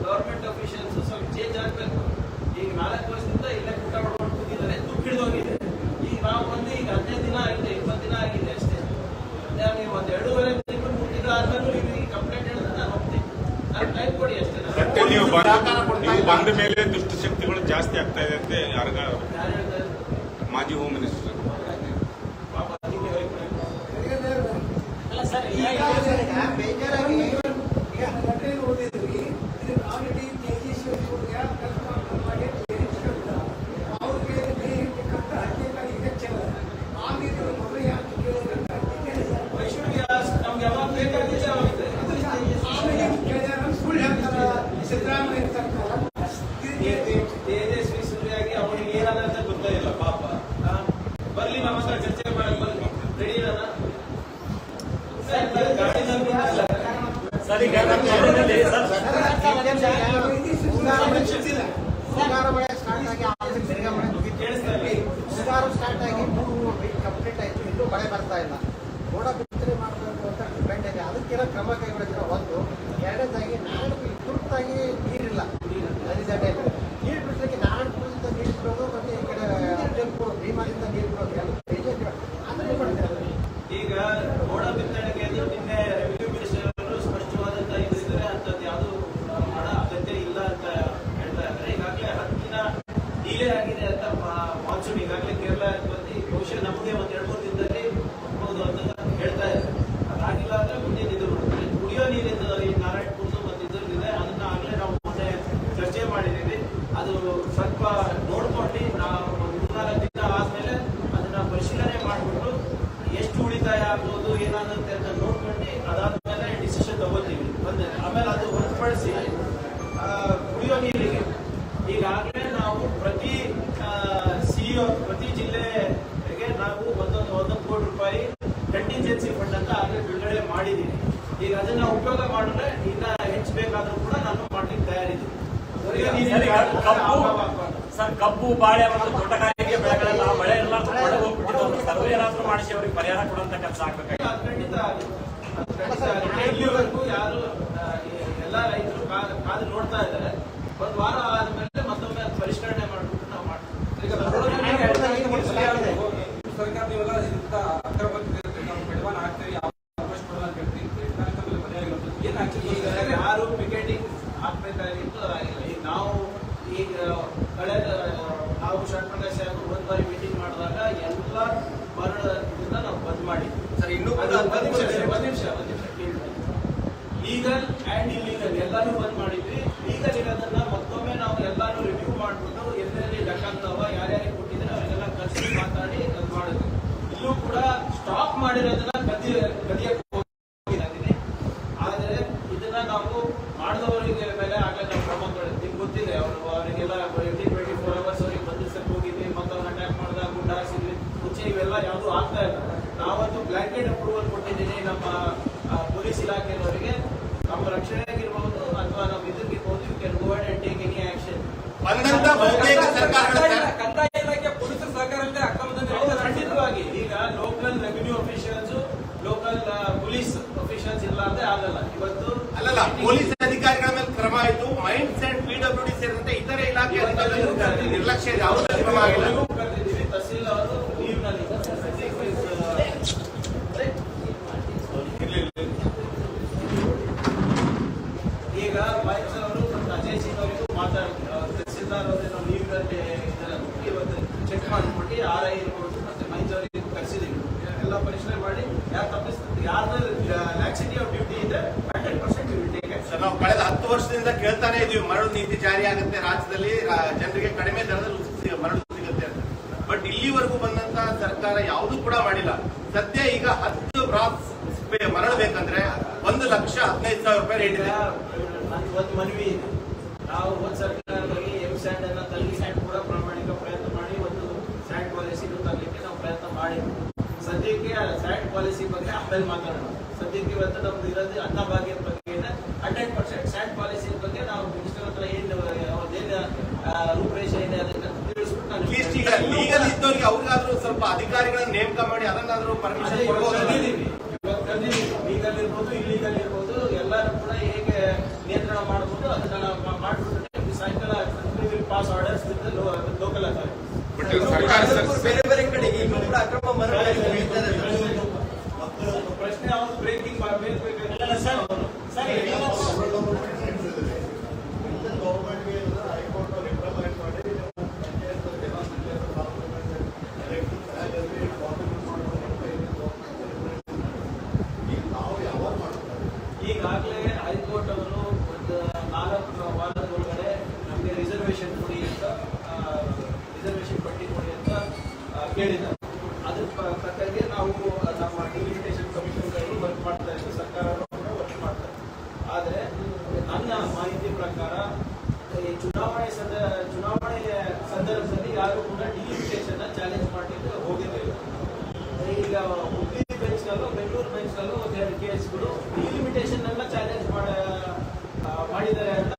ಗವರ್ಮೆಂಟ್ ಅಫಿಷಿಯಲ್ಸ್ ಸ್ವಲ್ಪ ಚೇಂಜ್ ಆಗ್ಬೇಕು. ಈಗ 4 ವರ್ಷದಿಂದ ಇಲ್ಲೇ ಊಟ ಮಾಡ್ಕೊಂಡು ಕೂತಿದ್ದಾರೆ, ದುಡ್ಡು ಹಿಡಿದೋಗಿದೆ. ಈಗ ನಾವು ಬಂದು ಈಗ 15 ದಿನ ಆಗಿದೆ, 20 ದಿನ ಆಗಿದೆ ಅಷ್ಟೇ. ನೀವು ಒಂದು 2.5 ತಿಂಗಳು 3 ತಿಂಗಳು ಆದ್ಮೇಲೆ ಈಗ ಕಂಪ್ಲೇಂಟ್ ಹೇಳಿದ್ರೆ ನಾನು ಹೋಗ್ತೀನಿ. ನಾನು ಟೈಮ್ ಕೊಡಿ ಅಷ್ಟೇ. ಮತ್ತೆ ನೀವು ಬಂದ ಮೇಲೆ ದುಷ್ಟಶಕ್ತಿಗಳು ಜಾಸ್ತಿ ಆಗ್ತಾ ಇದೆ ಅಂತ ಯಾರು ಹೇಳ್ತಾರೆ? ಮಾಜಿ ಹೋಮ್ ಮಿನಿಸ್ಟರ್ ಅಲ್ಲ ಸರ್, ಬೇಜಾರಾಗಿ ನಮ್ಗೆ ಯಾವಾಗ ಬೇಕಾಗಿದೆ ಅವಾಗ ತೇಜಸ್ವಿ ಸೂರ್ಯಾಗಿ ಅವನಿಗೆ ಏನಾದಂತ ಗೊತ್ತಿಲ್ಲ ಪಾಪ. ಬರ್ಲಿ ನಮ್ಮ ಹತ್ರ ಚರ್ಚೆ ಮಾಡಕ್ ಬರ್ಲಿ, ರೆಡಿ ಇರೋಣ ಗಾಡಿನಲ್ಲಿ ಸರ್, ಈಗ ನಮ್ಮ ಜಿಲ್ಲೆಯಲ್ಲಿ ಸರ್ ಮುಂಗಾರು ಮಳೆ ಸ್ಟಾರ್ಟ್ ಆಗಿ ಆಮೇಲೆ ತಿರ್ಗಾ ಮಳೆ ಮುಗಿತು. ಕೇಳಿಸ್ತಾ ಇಲ್ಲ. ಮುಂಗಾರು ಸ್ಟಾರ್ಟ್ ಆಗಿ 3 ವೀಕ್ ಕಂಪ್ಲೀಟ್ ಆಯ್ತು, ಇನ್ನೂ ಮಳೆ ಬರ್ತಾ ಇಲ್ಲ. ಮೋಡ ಬಿತ್ತನೆ ಮಾಡಬೇಕು ಅಂತ ಡಿಪೆಂಡ್ ಇದೆ. ಅದಕ್ಕಿರೋ ಕ್ರಮ ಕೈಗೊಳ್ಳಿದ್ರೆ ಒಂದು. ಎರಡನೇದಾಗಿ ನಾರಾಯಣಪುರ ತುರ್ತಾಗಿ ನೀರಿಲ್ಲ, ನದಿ ದಂಡೆಯಲ್ಲಿ ನೀರು ಬಿಡ್ಲಿಕ್ಕೆ ನಾರಾಯಣಪುರದಿಂದ ನೀರು ಬಿಡೋದು ಮತ್ತೆ ಈ ಕಡೆ ಅಫಜಲ್ಪುರ ಭೀಮಾದಿಂದ ನೀರು ಬಿಡೋದು ಎಲ್ಲ ಬೇಜಾರು ಅಂದ್ರೆ ಮಾಡ್ತಾರೆ. ಈಗ ಮೋಡ ಬಿತ್ತನೆಗೆ ನಿನ್ನೆ ರೆವಿನ್ಯೂ ಮಿನಿಸ್ಟರ್ ಅವರು ಸ್ಪಷ್ಟವಾದಂತ ಇದ್ರೆ ಅಂತದ್ದು ಯಾವುದು ಮಾಡೋ ಅಗತ್ಯ ಇಲ್ಲ ಅಂತ ಹೇಳ್ತಾ ಇದ್ದಾರೆ. ಈಗಾಗಲೇ 10 ದಿನ ಡಿಲೇ ಆಗಿದೆ ಅಂತ ಮಾನ್ಸೂನ್ ಈಗಾಗಲೇ ಕೇರಳ ಬಂದು ಬಹುಶಃ ನಮಗೆ ಒಂದು 2-3 ದಿನದಲ್ಲಿ ಹೋಗ್ಬೋದು ಅಂತ ಹೇಳ್ತಾ ಇದ್ದಾರೆ. ಅದಾಗಿಲ್ಲ ಅಂದ್ರೆ ಮುಂದೆ ಇದು ಕುಡಿಯೋ ನೀರಿನ ಈ ನಾರಾಯಣಪುರದ ಮತ್ತು ಇದ್ರಲ್ಲಿದೆ, ಅದನ್ನ ಆಗಲೇ ನಾವು ಮೊನ್ನೆ ಚರ್ಚೆ ಮಾಡಿದ್ದೀವಿ. ಅದು ಸ್ವಲ್ಪ ನೋಡ್ಕೊಂಡು ನಾವು 3-4 ದಿನ ಆದ್ಮೇಲೆ ಅದನ್ನ ಪರಿಶೀಲನೆ ಮಾಡಿಬಿಟ್ಟು ಎಷ್ಟು ಉಳಿತಾಯ ಆಗ್ಬೋದು ಏನಾಗುತ್ತೆ ಅಂತ ನೋಡ್ಕೊಂಡು ಅದಾದ್ಮೇಲೆ ಡಿಸಿಷನ್ ತಗೋತೀವಿ. ಆಮೇಲೆ ಅದು ಹೊರತುಪಡಿಸಿ ಕುಡಿಯೋ ನೀರಿಗೆ ಈಗಾಗಲೇ ನಾವು ಪ್ರತಿ ಸಿಇಒ ಪ್ರತಿ ಜಿಲ್ಲೆಗೆ ನಾವು ಒಂದೊಂದು ಕೋಟಿ ರೂಪಾಯಿ ಕಂಟಿಂಜೆನ್ಸಿ ಫಂಡ್ ಅಂತ ಆಗಲೇ ಬಿಡುಗಡೆ ಮಾಡಿದ್ದೀವಿ. ಈಗ ಅದನ್ನ ಉಪಯೋಗ ಮಾಡಿದ್ರೆ ಇನ್ನ ಹೆಚ್ಚಬೇಕಾದ್ರೂ ಕೂಡ ನಾನು ಮಾಡ್ಲಿಕ್ಕೆ ತಯಾರಿದ್ದೀನಿ. ಸರ್, ಕಬ್ಬು ಬಾಳೆ ಮತ್ತು ತೋಟಗಾರಿಕೆ ಬೆಳೆಗಳೆಲ್ಲ ಮಳೆ ಎಲ್ಲ ಮಳೆ ಹೋಗ್ಬಿಟ್ಟಿದ್ದು ಸರ್ವೆ ಏನಾದ್ರೂ ಮಾಡಿಸಿ ಅವರಿಗೆ ಪರಿಹಾರ ಕೊಡುವಂತ ಕೆಲಸ ಆಗ್ಬೇಕಾಗಿ. ಖಂಡಿತ ಇಲ್ಲಿವರೆಗೂ ಯಾರು ಎಲ್ಲ ರೈತರು ಕಾದು ನೋಡ್ತಾ ಇದ್ದಾರೆ. ಒಂದು ವಾರ ಆದ್ಮೇಲೆ ಮತ್ತೊಮ್ಮೆ ಪರಿಷ್ಕರಣೆ ಮಾಡ್ಬಿಟ್ಟು ನಾವು ಮಾಡ್ತೀವಿ. ಸರ್ಕಾರ ನೀವೆಲ್ಲ ಇಂಥ ಅಕ್ರಮ ನಾವು ಕಡಿವಾಣ ಆಗ್ತೀವಿ, ಅವಕಾಶ ಕೊಡಲ್ಲ ಅಂತ ಹೇಳ್ತೀವಿ. ಈಗ ಯಾರು ಪಿಕೆಟಿಂಗ್ ಹಾಕ್ಬೇಕಾಗಿತ್ತು ಆಗಿಲ್ಲ. ಈಗ ನಾವು ಈಗ ಕಳೆದ ನಾವು ಶರಣಪ್ರಕಾಶ್ ಸಾಹೇಬರು ಒಂದ್ ಬಾರಿ ಮೀಟಿಂಗ್ ಮಾಡಿದಾಗ ಎಲ್ಲ ಮರಳದಿಂದ ನಾವು ಬಂದ್ ಮಾಡಿದ್ವಿ. ಸರ್ ಇನ್ನೂ ಒಂದ್ ನಿಮಿಷ ಲೀಗಲ್ ಅಂಡ್ ಇಲ್ಲಿಗಲ್ ಎಲ್ಲಾನು ಬಂದ್ ಮಾಡಿದ್ವಿ. ಲೀಗಲ್ ಇರೋದನ್ನ ಮತ್ತೊಮ್ಮೆ ನಾವು ಎಲ್ಲಾನು ರಿವ್ಯೂ ಮಾಡ್ಬಿಟ್ಟು ಎಲ್ಲೆಲ್ಲಿ ಲೆಕ್ಕಾಗ್ತಾವ ಯಾರ್ಯಾರಿಗೆ ಕೊಟ್ಟಿದ್ರೆ ಅವರಿಗೆಲ್ಲ ಕರ್ಸಿ ಮಾತಾಡಿ ಅದು ಮಾಡಿದ್ವಿ. ಇಲ್ಲೂ ಕೂಡ ಸ್ಟಾಕ್ ಮಾಡಿರೋದನ್ನ ಗದಿಯಕ್ಕೆ ಹೋಗಿದ್ದೀನಿ. ಆದರೆ ಇದನ್ನ ನಾವು ಮಾಡಿದವರಿಗೆ ಮೇಲೆ ಆಗಲೇ ನಾವು ಕ್ರಮ ನಿಮ್ಗೆ ಗೊತ್ತಿದೆ. ಅವರಿಗೆಲ್ಲ 24 hours ಅವರಿಗೆ ಬಂಧಿಸಕ್ಕೆ ಹೋಗಿದ್ವಿ, ಮತ್ತೆ ಅವ್ರನ್ನ ಅಟ್ಯಾಕ್ ಮಾಡಿದಾಗ ಗುಂಡ ಹಾಕ್ಸಿದ್ವಿ. ಮುಂಚೆ ಇವೆಲ್ಲ ಯಾವುದು ಆಗ್ತಾ ಇಲ್ಲ. ನಾವಂತೂ ಬ್ಲಾಂಕೆಟ್ ಅಪ್ರೂವಲ್ ಕೊಟ್ಟಿದ್ದೀನಿ ನಮ್ಮ ಪೊಲೀಸ್ ಇಲಾಖೆಯವರಿಗೆ. ನಮ್ಮ ರಕ್ಷಣೆಗಿರ್ಬಹುದು ಅಥವಾ ನಮ್ಮ ಇದಕ್ಕಿರ್ಬಹುದು, you can go and take any action. ಬಂದಂತ ಬಹುತೇಕ ಸರ್ಕಾರಗಳ ಕಂದಾಯ ಇಲಾಖೆ ಪೊಲೀಸರ ಸಹಕಾರದಲ್ಲಿ ಅಕ್ರಮದಲ್ಲಿ ಖಂಡಿತವಾಗಿ ಈಗ local revenue officials, local police officials ಇಲ್ಲ ಅಂದ್ರೆ ಆಗಲ್ಲ. ಇವತ್ತು ಅಲ್ಲಲ್ಲ, ಪೊಲೀಸ್ ಅಧಿಕಾರಿಗಳ ಮೇಲೆ ಕ್ರಮ ಆಯಿತು. ಮೈನ್ಸ್ ಅಂಡ್ PWD ಸೇರಿದಂತೆ ಇತರೆ ಇಲಾಖೆ ಅಧಿಕಾರಿಗಳು ನಿರ್ಲಕ್ಷ್ಯ ಇದೆ, ಯಾವುದೇ ಕ್ರಮ ಆಗಿಲ್ಲ. ಕರೆದಿದ್ದೀವಿ. ತಹಸೀಲ್ ಅವರು ಲೀವ್ ನಲ್ಲಿ ಈಗ ಮೈನ್ಸ್ ಅವರು ಮತ್ತು ಅಜಯ್ ಸಿಂಗ್ ಅವರಿಗೂ ಮಾತಾಡ್ತಾರೆ. ತಹಸೀಲ್ದಾರ್ ಅವರೇನೋ ಲೀವ್ ನಲ್ಲಿ ಇವತ್ತು ಚೆಕ್ ಮಾಡಿಬಿಟ್ಟು RI ಇರ್ಬೋದು ಮತ್ತೆ ಮೈನ್ಸ್ ಅವರಿಗೆ ಕರೆಸಿದೀವಿ. ಎಲ್ಲ ಪರಿಶೀಲನೆ ಮಾಡಿ ಯಾರು ತಪ್ಪಿಸ್ತಾರೆ, ಯಾರ್ದು ಲ್ಯಾಕ್ಸಿಟಿ ಆಫ್ ಡ್ಯೂಟಿ ಇದೆ 100% ವಿಲ್ ಟೇಕ್ ಆಕ್ಷನ್. ನಾವು ಕಳೆದ 10 ವರ್ಷದಿಂದ ಕೇಳ್ತಾನೆ ಇದೀವಿ, ಮರಳು ನೀತಿ ಜಾರಿ ಆಗುತ್ತೆ ರಾಜ್ಯದಲ್ಲಿ, ಜನರಿಗೆ ಕಡಿಮೆ ದರದಲ್ಲಿ ಮರಳು ಸಿಗುತ್ತೆ ಅಂತ. ಬಟ್ ಇಲ್ಲಿವರೆಗೂ ಬಂದಂತ ಸರ್ಕಾರ ಯಾವುದೂ ಕೂಡ ಮಾಡಿಲ್ಲ. ಸದ್ಯ ಈಗ 10 ಬ್ರಾಸ್ ಮರಳು ಬೇಕಂದ್ರೆ 1,15,000 ರೂಪಾಯಿ ರೇಟ್ ಇದೆ. ನನ್ಗೆ ಒಂದು ಮನವಿ ಇದೆ. ನಾವು ಒಂದು ಸರ್ಕಾರದಲ್ಲಿ ಸ್ಯಾಂಡ್ ಅನ್ನ ತರಲಿ, ಸ್ಯಾಂಡ್ ಕೂಡ ಪ್ರಾಮಾಣಿಕ ಪ್ರಯತ್ನ ಮಾಡಿ ಒಂದು ಸ್ಯಾಂಡ್ ಪಾಲಿಸಿ ತರಲಿಕ್ಕೆ ನಾವು ಪ್ರಯತ್ನ ಮಾಡಿದ್ವಿ. ಸದ್ಯಕ್ಕೆ ಸ್ಯಾಂಡ್ ಪಾಲಿಸಿ ಬಗ್ಗೆ ಆಮೇಲೆ ಮಾತಾಡೋಣ. ಸದ್ಯಕ್ಕೆ ಇವತ್ತು ನಮ್ದು ಇರೋದು ಅನ್ನಭಾಗ್ಯದ ಬಗ್ಗೆ 100% ಸ್ಯಾಂಡ್ ಪಾಲಿಸಿ ಬಗ್ಗೆ ನಾವು ಮಿನಿಸ್ಟರ್ ಹತ್ರ ಏನು ರೂಪರೇಷೆ ಇದೆ ಅದನ್ನ ತಿಳಿಸ್ಬಿಟ್ಟು ಅಟ್ಲೀಸ್ಟ್ ಈಗ ಲೀಗಲ್ ಇದ್ದವರಿಗೆ ಅವ್ರಿಗಾದ್ರೂ ಸ್ವಲ್ಪ ಅಧಿಕಾರಿಗಳನ್ನ ನೇಮಕ ಮಾಡಿ ಅದನ್ನಾದ್ರೂ ಪರ್ಮಿಷನ್ ಕೊಡ್ಬೋದು. ಲೀಗಲ್ ಇರ್ಬೋದು, ಇಲ್ಲಿಗಲ್ ಇರ್ಬೋದು, ಎಲ್ಲರೂ ಕೂಡ ಹೇಗೆ ಹೈಕೋರ್ಟ್ ಅವರು ಒಂದು 4 ವಾರದ ಒಳಗಡೆ ನಮಗೆ ರಿಸರ್ವೇಶನ್ ಕೊಡಿ ಅಂತ ರಿಸರ್ವೇಶನ್ ಪಟ್ಟಿ ಕೊಡಿ ಅಂತ ಕೇಳಿದ್ದಾರೆ. ಅದ್ರ ಪ್ರಕಾರಕ್ಕೆ ನಾವು ನಮ್ಮ ಡಿಲಿಮಿಟೇಷನ್ ಕಮಿಷನ್ಗಳು ವರ್ಕ್ ಮಾಡ್ತಾ ಇದ್ದು ಸರ್ಕಾರಗಳು ಕೂಡ ವರ್ಕ್ ಮಾಡ್ತಾರೆ. ಆದರೆ ನನ್ನ ಮಾಹಿತಿ ಪ್ರಕಾರ ಈ ಚುನಾವಣೆಯ ಸಂದರ್ಭದಲ್ಲಿ ಯಾರು ಕೂಡ ಡಿಲಿಮಿಟೇಷನ್ ಚಾಲೆಂಜ್ ಮಾಡಲಿಕ್ಕೆ ಹೋಗಿರಲಿಲ್ಲ. ಈಗ ಹುಬ್ಳಿ ಬೆಂಚ್ನಲ್ಲೂ ಬೆಂಗಳೂರು ಬೆಂಚ್ನಲ್ಲೂ ಒಂದೆರಡು ಕೇಸ್ಗಳು ಡಿಲಿಮಿಟೇಷನ್ ಎಲ್ಲ ಚಾಲೆಂಜ್ ಮಾಡಿದ್ದಾರೆ ಅಂತ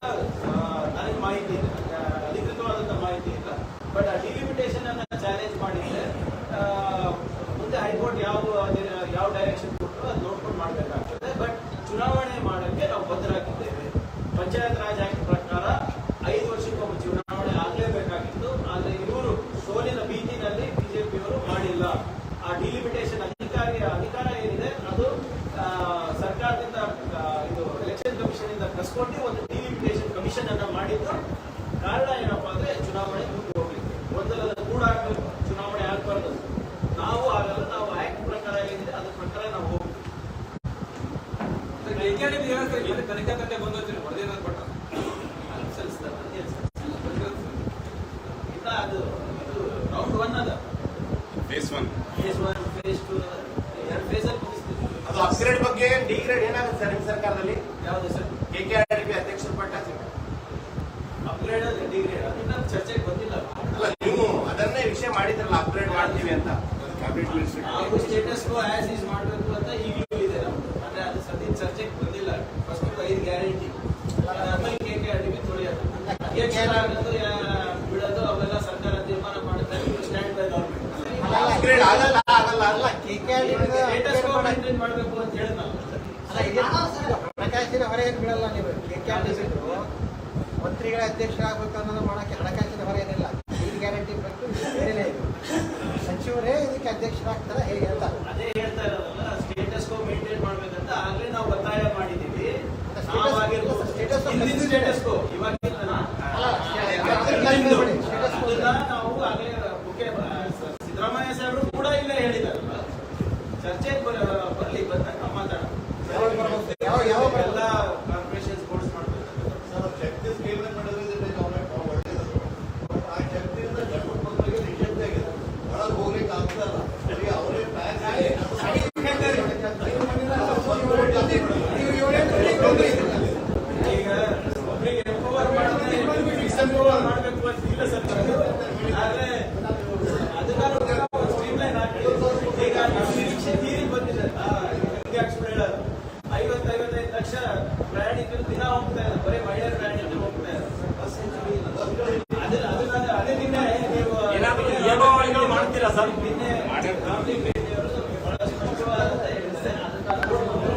ನನಗೆ ಮಾಹಿತಿ ಇಲ್ಲ, ಅಧಿಕೃತವಾದಂಥ ಮಾಹಿತಿ ಇಲ್ಲ. ಬಟ್ ಆ ಡಿಲಿಮಿಟೇಷನ್ ಅನ್ನ ಚಾಲೆಂಜ್ ಮಾಡಿದ್ರೆ ಮುಂದೆ ಹೈಕೋರ್ಟ್ ಯಾವ ಡೈರೆಕ್ಷನ್ ಕೊಟ್ಟರು ಅದು ನೋಡ್ಕೊಂಡು ಮಾಡಬೇಕಾಗ್ತದೆ. ಬಟ್ ಚುನಾವಣೆ ಮಾಡೋಕ್ಕೆ ನಾವು ಬದ್ಧರಾಗಿದ್ದೇವೆ. ಪಂಚಾಯತ್ ರಾಜ್ ಆಕ್ಟ್ ಪ್ರಕಾರ 5 ವರ್ಷಕ್ಕೊಮ್ಮೆ ಚುನಾವಣೆ ಆಗಲೇಬೇಕಾಗಿತ್ತು. ಆದರೆ ಇವರು ಸೋಲಿನ ಭೀತಿನಲ್ಲಿ ಬಿಜೆಪಿಯವರು ಮಾಡಿಲ್ಲ. ಆ ಡಿಲಿಮಿಟೇಷನ್ ಅಧಿಕಾರ ಏನಿದೆ ಅದು ಸರ್ಕಾರದಿಂದ ಇದು ಎಲೆಕ್ಷನ್ ಕಮಿಷನ್ ಇಂದ ಕಸ್ಕೊಂಡು ಒಂದು ಡಿಲಿಮಿಟೇಷನ್ ಕಮಿಷನ್ ಅನ್ನ ಮಾಡಿದ್ದು. ಕಾರಣ ಏನಪ್ಪಾ ಅಂದ್ರೆ ಚುನಾವಣೆ ಮುಂದೆ ಹೋಗ್ಲಿಕ್ಕೆ ಒಂದಲ್ಲ ಕೂಡ ಆಗಬೇಕು, ಚುನಾವಣೆ ಆಗ್ಬಾರ್ದು. ನಾವು ಆಗಲ್ಲ, ನಾವು ಆಕ್ಟ್ ಪ್ರಕಾರ ಏನಿದೆ ಅದ್ರ ಪ್ರಕಾರ ನಾವು ಹೋಗ್ತೀವಿ. ತನಿಖಾತಂಡೆ ಬಂದೋಗ್ತೀರಿ ವರದಿ ಕೊಟ್ಟ ಸಲ್ಲಿಸ್ತಾರೆ ಇಲ್ಲ, ಅದು ರೌಂಡ್ 1 ಅದ, ಫೇಸ್ 1 ಫೇಸ್ 2 ಎರಡು ಫೇಸ್ ಅಲ್ಲಿ ಮುಗಿಸ್ತೀವಿ. ಅದು ಅಪ್ಗ್ರೇಡ್ ಬಗ್ಗೆ ಡಿಗ್ರೇಡ್ ಏನಾಗುತ್ತೆ ಸರ್ ನಿಮ್ಮ ಸರ್ಕಾರದಲ್ಲಿ? ಯಾವುದು ಸರ್? KKRDB ಅಧ್ಯಕ್ಷರ ಪಟ್ಟ ಅಪ್ಗ್ರೇಡ್ ಡಿಗ್ರೇಡ್ ಅದನ್ನ ಚರ್ಚೆಗೆ ಬಂದಿಲ್ಲ. ಅಲ್ಲ, ನೀವು ಅದನ್ನೇ ವಿಷಯ ಮಾಡಿದ್ರಲ್ಲ ಅಪ್ಗ್ರೇಡ್ ಮಾಡ್ತೀವಿ ಅಂತ. ನಾವು ಸ್ಟೇಟಸ್ ಆಸ್ ಈಸ್ ಮಾಡಬೇಕು ಅಂತ ಈಗಲೂ ಇದೆ ನಮ್ದು. ಅಂದ್ರೆ ಅದು ಸದ್ಯ ಚರ್ಚೆಗೆ ಬಂದಿಲ್ಲ. ಫಸ್ಟ್ 5 ಗ್ಯಾರಂಟಿ ಆಮೇಲೆ KKRDB ತೊಳೆಯೋದು, ಆಗೋದು ಬಿಡೋದು ಅವೆಲ್ಲ ಸರ್ಕಾರ ತೀರ್ಮಾನ ಮಾಡುತ್ತೆ. ಸ್ಟ್ಯಾಂಡ್ ಬೈ ಗವರ್ಮೆಂಟ್ ಅಪ್ಗ್ರೇಡ್ ಆಗಲ್ಲ ಸ್ಟೇಟಸ್ ಮೇಂಟೈನ್ ಮಾಡಬೇಕು ಅಂತ ಹೇಳಿದ್ನಲ್ಲ. ಹಣಕಾಸಿನ ಹೊರೆ ಏನು ಬೀಳಲ್ಲ. ನೀವು KKRDB ಮಂತ್ರಿಗಳ ಅಧ್ಯಕ್ಷರಾಗಬೇಕು ಅನ್ನೋದು ಮಾಡೋಕ್ಕೆ ಹಣಕಾಸಿನ ಹೊರೆ ಏನಿಲ್ಲ. ಈ ಗ್ಯಾರಂಟಿ ಬೇಕು, ಬೇರೆನೇ ಇದು ಸಚಿವರೇ ಇದಕ್ಕೆ ಅಧ್ಯಕ್ಷರಾಗ್ತಾರೆ ಹೇಗೆ ಅಂತ ಅದೇ ಹೇಳ್ತಾ ಇರೋದಲ್ಲ. ಸ್ಟೇಟಸ್ ಮೇಂಟೈನ್ ಮಾಡ್ಬೇಕಂತ ಆಗ್ಲೇ ನಾವು ಒತ್ತಾಯ ಮಾಡಿದೀವಿ. ನಾವಾಗಿರ್ಬೋದು ಹಿಂದಿನ ಸ್ಟೇಟಸ್ ಇವಾಗ ನಾವು ಆಗ್ಲೇ ಸಿದ್ದರಾಮಯ್ಯ ಸಾಹೇಬರು ಕೂಡ ಇಲ್ಲೇ ಹೇಳಿದಾರಲ್ಲ, ಚರ್ಚೆಗೆ ಬರ್ಲಿ, ಬಂದಾಗ ಮಾತಾಡೋಣ. ಯಾವ ಎಲ್ಲ ಕಾರ್ಪೊರೇಷನ್ ಬೋರ್ಡ್ಸ್ ಮಾಡ್ಬೇಕು. ಜಗದೀಶ್ ಕೇಂದ್ರ ಮಾಡೋದ್ರಿಂದ ಒಳ್ಳೇದು. ಆ ಜಗತ್ತಿನಿಂದ ಜನರ ಬಗ್ಗೆ ನಿಷೇಧ ಆಗಿದೆ. ಒಳಗೆ ಹೋಗ್ಲಿಕ್ಕೆ ಆಗ್ತಲ್ಲ. ಸರಿ, ಅವರೇ ಈಗ ಒಬ್ಬರಿಗೆ ಎಂಪವರ್ ಮಾಡಿದ್ರೆ ಡಿಸೆಂಪವರ್ ಮಾಡಬೇಕು ಅಂತ ಇಲ್ಲ ಸರ್. ಆದ್ರೆ ಅದನ್ನ ಸ್ಟ್ರೀಮ್ಲೈನ್ ಹಾಕಿ ಈಗ ನಿರೀಕ್ಷೆ ತೀರಿ ಬಂದಿದೆ. ಹೇಳೋದು 50-55 ಲಕ್ಷ ಪ್ರಯಾಣಿಕರು ದಿನ ಹೋಗ್ತಾ ಇದ್ದಾರೆ. ಬರೀ ಮಹಿಳೆಯರ ಪ್ರಯಾಣಿಕರು ಹೋಗ್ತಾ ಇದ್ದಾರೆ. ಅದೇ ನಿನ್ನೆ ನೀವು ನಿಯಮಾವಳಿಗಳು ಮಾಡ್ತೀರಾ ಸರ್? ನಿನ್ನೆ ಬಹಳ ಸ್ಪಷ್ಟವಾದಂತ ಹೇಳಿದ್ದಾರೆ. ಅದನ್ನ ನೋಡ್ಕೊಂಡು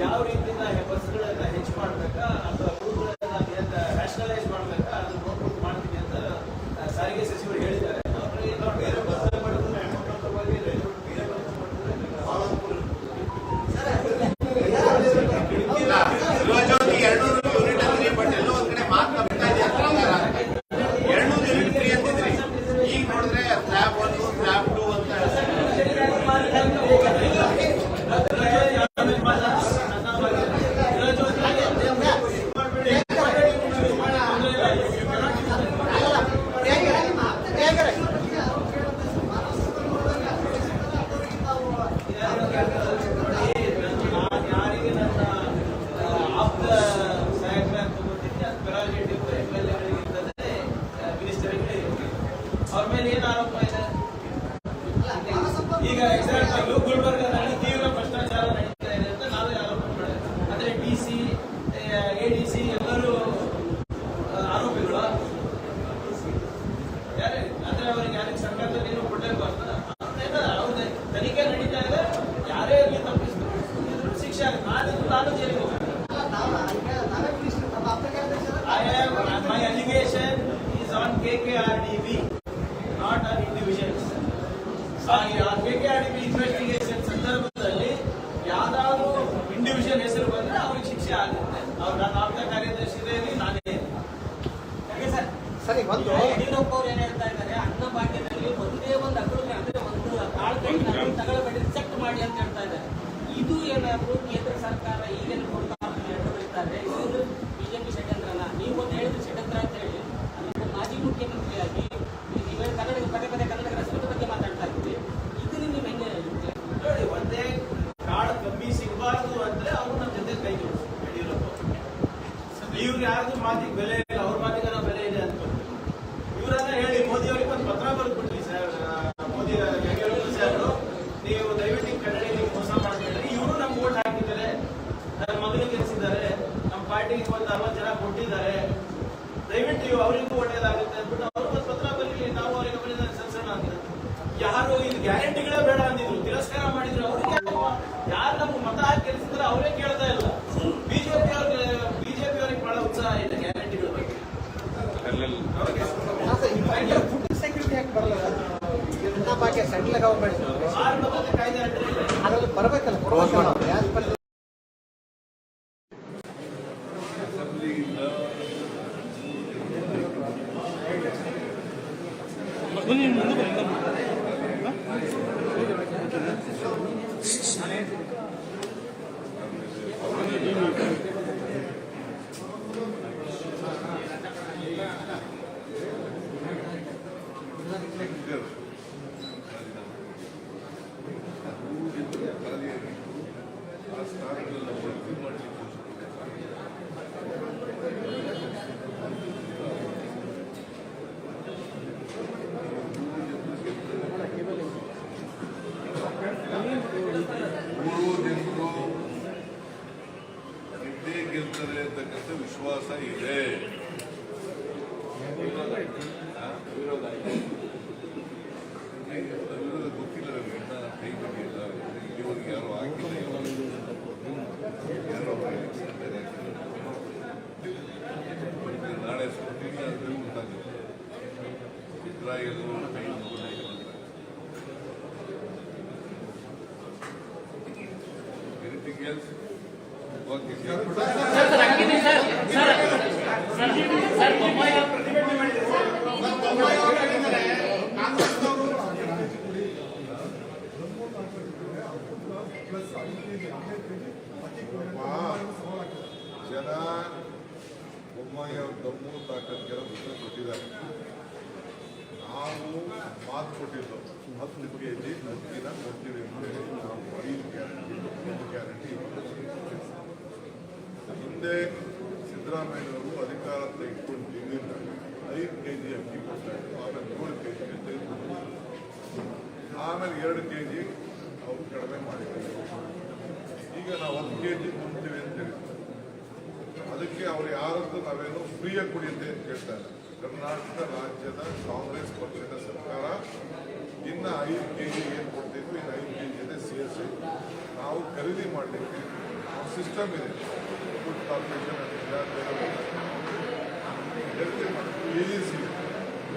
ಯಾವ ರೀತಿಯಿಂದ ಬಸ್ಗಳನ್ನ ಹೆಚ್ಚು ಮಾಡ್ಬೇಕಾ ಅಥವಾ ರೂಟ್ಗಳನ್ನ ನ್ಯಾಷನಲೈಸ್ ಮಾಡ್ಬೇಕಾ ಅದನ್ನ ನೋಡ್ಬಿಟ್ಟು ಮಾಡ್ತೀವಿ ಅಂತ ಸಾರಿಗೆ ಸಚಿವರು ಹೇಳಿದ್ದಾರೆ. ಬೇರೆ ಬಸ್ ಮಾಡಿದ್ರೆ ಗೃಹಜ್ಯೋತಿ 200 ಯೂನಿಟ್ ಅಂದ್ರಿ, ಬಟ್ ಎಲ್ಲೋ ಒಂದ್ ಕಡೆ ಮಾತ್ರ ಬಿಡ್ತಾ ಇದೆ. 200 ಯೂನಿಟ್ ಫ್ರೀ ಅಂತಿದ್ರಿ. ಈಗ ನೋಡಿದ್ರೆ ಸ್ಲ್ಯಾಬ್ 1 ಸ್ಲ್ಯಾಬ್ 2 ಅಂತ ಯಾರಿಗೆ ನನ್ನ ಆಪ್ತ ಸಹಾಯಕರ ತಗೋತೀನಿ ಅದು ಪೆರಾಲಿಟಿವ್ MLA ಇರ್ತದೆ, ಮಿನಿಸ್ಟರ್ಗಳಿಗೆ ಅವ್ರ ಮೇಲೆ ಏನು ಆರೋಪ ಇದೆ? ಈಗ ಎಕ್ಸಾಂಪಲ್ ಗುಲ್ಬರ್ಗಾದಲ್ಲಿ ತೀವ್ರ ಭ್ರಷ್ಟಾಚಾರ ನಡೀತಾ ಇದೆ ಅಂತ ನಾವೇ ಆರೋಪ ಮಾಡಿದ್ವಿ. ಅಂದ್ರೆ DC, ADC ಎಲ್ಲರೂ ಆರೋಪಿಗಳು. ಯಾರೇ ಅಂದ್ರೆ ಅವರಿಗೆ ಯಾರಿಗೆ ಸರ್ಕಾರದಲ್ಲಿ ಏನು ಕೊಡಲೇಬಾರ್ದು. ಅವ್ರದ್ದು ತನಿಖೆ ನಡೀತಾ ಇದೆ. ಯಾರೇ ಇಲ್ಲಿ ತಪ್ಪಿಸ್ತಾರೆ ಶಿಕ್ಷೆ ಆಗುತ್ತೆ. ನಾನು ಜೈಲಿಗೆ ಹೋಗ್ತೀನಿ. My allegation is on KKRDB, not on individuals. KKRDB investigation ಸಂದರ್ಭದಲ್ಲಿ ಯಾವ್ದಾದ್ರು ಇಂಡಿವಿಜುವಲ್ ಹೆಸರು ಬಂದ್ರೆ ಅವ್ರಿಗೆ ಶಿಕ್ಷೆ ಆಗುತ್ತೆ. ಅವ್ರು ನನ್ನ ಆಪ್ತ ಕಾರ್ಯದರ್ಶಿ ನಾನೇ. ಸರಿ. ಒಂದು ಯಡಿಯೂರಪ್ಪ ಅವ್ರು ಏನ್ ಹೇಳ್ತಾ ಇದ್ದಾರೆ, ಅನ್ನ ಭಾಗ್ಯದಲ್ಲಿ ಒಂದೇ ಒಂದು ಅಕ್ರಮ ಅಂದ್ರೆ ಒಂದು ಕಾಳು ತಗೊಳ್ಬೇಡಿ, ಚೆಕ್ ಮಾಡಿ ಅಂತ ಹೇಳ್ತಾ ಇದ್ದಾರೆ. ಇದು ಏನಾದ್ರು ಕೇಂದ್ರ ಸರ್ಕಾರ ಈಗೇನು ಕೊಡ್ತಾರೆ ಇದ್ದಾರೆ, ಇದು ಬಿಜೆಪಿ ಷಡ್ಯಂತ್ರ ಅಲ್ಲ. ನೀವು ಒಂದು ಹೇಳಿದ್ರೆ ಷಡ್ಯಂತ್ರ ಅಂತ ಹೇಳಿ, ಅದಕ್ಕೆ ಮಾಜಿ ಮುಖ್ಯಮಂತ್ರಿಯಾಗಿ ನೀವೇ ಕನ್ನಡ ಪದೇ ಪದೇ ಕನ್ನಡ ರಾಷ್ಟ್ರದ ಬಗ್ಗೆ ಮಾತಾಡ್ತಾ ಇದ್ದೀವಿ. ಇದನ್ನು ನೀವು ಹೆಂಗೆ ನೋಡಿ, ಒಂದೇ ಕಾಳು ಕಮ್ಮಿ ಸಿಗಬಾರ್ದು ಅಂದ್ರೆ ಅವ್ರು ನಮ್ಮ ಜೊತೆ ಕೈ ಜೋಡಿಸ್ತಾರೆ. ಇವ್ರು ಯಾರ್ದು ಮಾತಿಗೆ ಬೆಲೆ ಇಲ್ಲ, ಅವ್ರ ಮಾತಿಗೆ ನಾವು ಬೆಲೆ ಇದೆ ಅಂತ ಇವರನ್ನ ಹೇಳಿ ಮೋದಿ ಅವರಿಗೆ ಒಂದು ಪತ್ರ ಬರೆದ್ಬಿಟ್ರಿ ಸರ್. ಮೋದಿ ಸಾಹೇಬರು, ನೀವು ದಯವಿಟ್ಟು ಕನ್ನಡಿಗರಿಗೆ ಮೋಸ ಮಾಡಬೇಡ್ರಿ. ಇವರು ನಮ್ಗೆ ಓಟ್ ಹಾಕಿದ್ದಾರೆ, ನನ್ನ ಮಗನಿಗೆ ಗೆಲ್ಲಿಸಿದ್ದಾರೆ, ನಮ್ಮ ಪಾರ್ಟಿಗೆ ಒಂದು 60 ಜನ ಕೊಟ್ಟಿದ್ದಾರೆ, ದಯವಿಟ್ಟು ನೀವು ಅವರಿಗೂ ಒಳ್ಳೇದಾಗುತ್ತೆ ಅಂದ್ಬಿಟ್ಟು ಅವರು ಒಂದು ಪತ್ರ ಬರಲಿ, ನಾವು ಅವರಿಗೆ ಬರೆದ ಸಲ್ಸೋಣ ಅಂತ. ಯಾರು ಇದು ಗ್ಯಾರಂಟಿಗಳೇ ಬೇಡ ಅಂದಿದ್ರು, ತಿರಸ್ಕಾರ ಮಾಡಿದ್ರು. ಅವ್ರಿಗೆ ಯಾರು ನಮ್ಗೆ ಮತ ಹಾಕಿ ಗೆಲ್ಲಿಸಿದ್ರೆ ಅವರೇ ಕೇಳ್ತಾ ಇಲ್ಲ. ಬಿಜೆಪಿ ಅವ್ರಿಗೆ ಬಹಳ ಉತ್ಸಾಹ ಇದೆ ಗ್ಯಾರಂಟಿಗಳ ಬಗ್ಗೆ. ಫುಡ್ ಸೆಕ್ಯೂರಿಟಿ ಯಾಕೆ ಬರಲ್ಲ? ಜನತಾ ಭಾಗ್ಯ ಸೆಂಟ್ರಲ್ ಗವರ್ಮೆಂಟ್ ಕಾಯ್ದೆ ಅದರಲ್ಲಿ ಬರಬೇಕಲ್ಲ, ಕೊಡಬೇಕಲ್ಲ. ಯಾರು ಅಸೆಂಬ್ಲಿಯಿಂದ ಆ ಸ್ಥಾನಗಳನ್ನು ಭರ್ತಿ ಮಾಡಲಿಕ್ಕೆ ಮೂರು ಜನರು ಗೆದ್ದೇ ಗೆಲ್ತಾರೆ ಅಂತಕ್ಕಂಥ ವಿಶ್ವಾಸ ಇದೆ. ವಿರೋಧ ಗೊತ್ತಿಲ್ಲ ನನಗೆ, ಕೈ ಬಂದಿಲ್ಲ, ಇಲ್ಲಿವರೆಗೆ ಯಾರು ಆಗಿಲ್ಲ, ಯಾರೋ ನಾಳೆ ಸ್ಕೂಟಿಗೆ ಅದ್ರ ಗೊತ್ತಾಗುತ್ತೆ. ಇಸ್ರಾಯೇಲ್ ಕೈ ಎನಿಥಿಂಗ್ ಎಲ್ಸ್? ಓಕೆ ಜನ ಬೊಮ್ಮಾಯಿ ಅವ್ರ ದಮ್ಮು ತಾಕತ್ಗೆಲ್ಲ ಉತ್ತರ ಕೊಟ್ಟಿದ್ದಾರೆ. ನಾವು ಮಾತು ಕೊಟ್ಟಿದ್ದು 10 kg ಅಕ್ಕಿನ ಕೊಡ್ತೀವಿ ಅಂತೇಳಿ ನಾವು 5 ಗ್ಯಾರಂಟಿ ಹಿಂದೆ ಸಿದ್ದರಾಮಯ್ಯವರು ಅಧಿಕಾರ ತೆಗೆದುಕೊಂಡು ತಿಂದಿಲ್ಲ 5 kg ಅಕ್ಕಿ ಕೊಡ್ತಾ ಇದ್ರು, ಆಮೇಲೆ 7 kg ತೆಗೆದುಕೊಂಡು, ಆಮೇಲೆ 2 kg ಅವರು ಕಡಿಮೆ ಮಾಡಿದ್ದಾರೆ. ಈಗ ನಾವು 10 kg ತುಂಬ್ತೀವಿ ಅಂತ ಹೇಳಿದ್ರು. ಅದಕ್ಕೆ ಅವ್ರು ಯಾರದ್ದು ನಾವೇನು ಫ್ರೀಯಾಗಿ ಕುಡಿಯುತ್ತೆ ಅಂತ ಕೇಳ್ತಾರೆ. ಕರ್ನಾಟಕ ರಾಜ್ಯದ ಕಾಂಗ್ರೆಸ್ ಪಕ್ಷದ ಸರ್ಕಾರ ಇನ್ನು 5 kg ಏನು ಕೊಡ್ತಿದ್ವು, ಇನ್ನು 5 kg ಜೊತೆ ಸೇರಿಸಿ ನಾವು ಖರೀದಿ ಮಾಡಲಿಕ್ಕೆ ಸಿಸ್ಟಮ್ ಇದೆ. ಫುಡ್ ಕಾರ್ಪೊರೇಷನ್ ಏಜೆನ್ಸಿ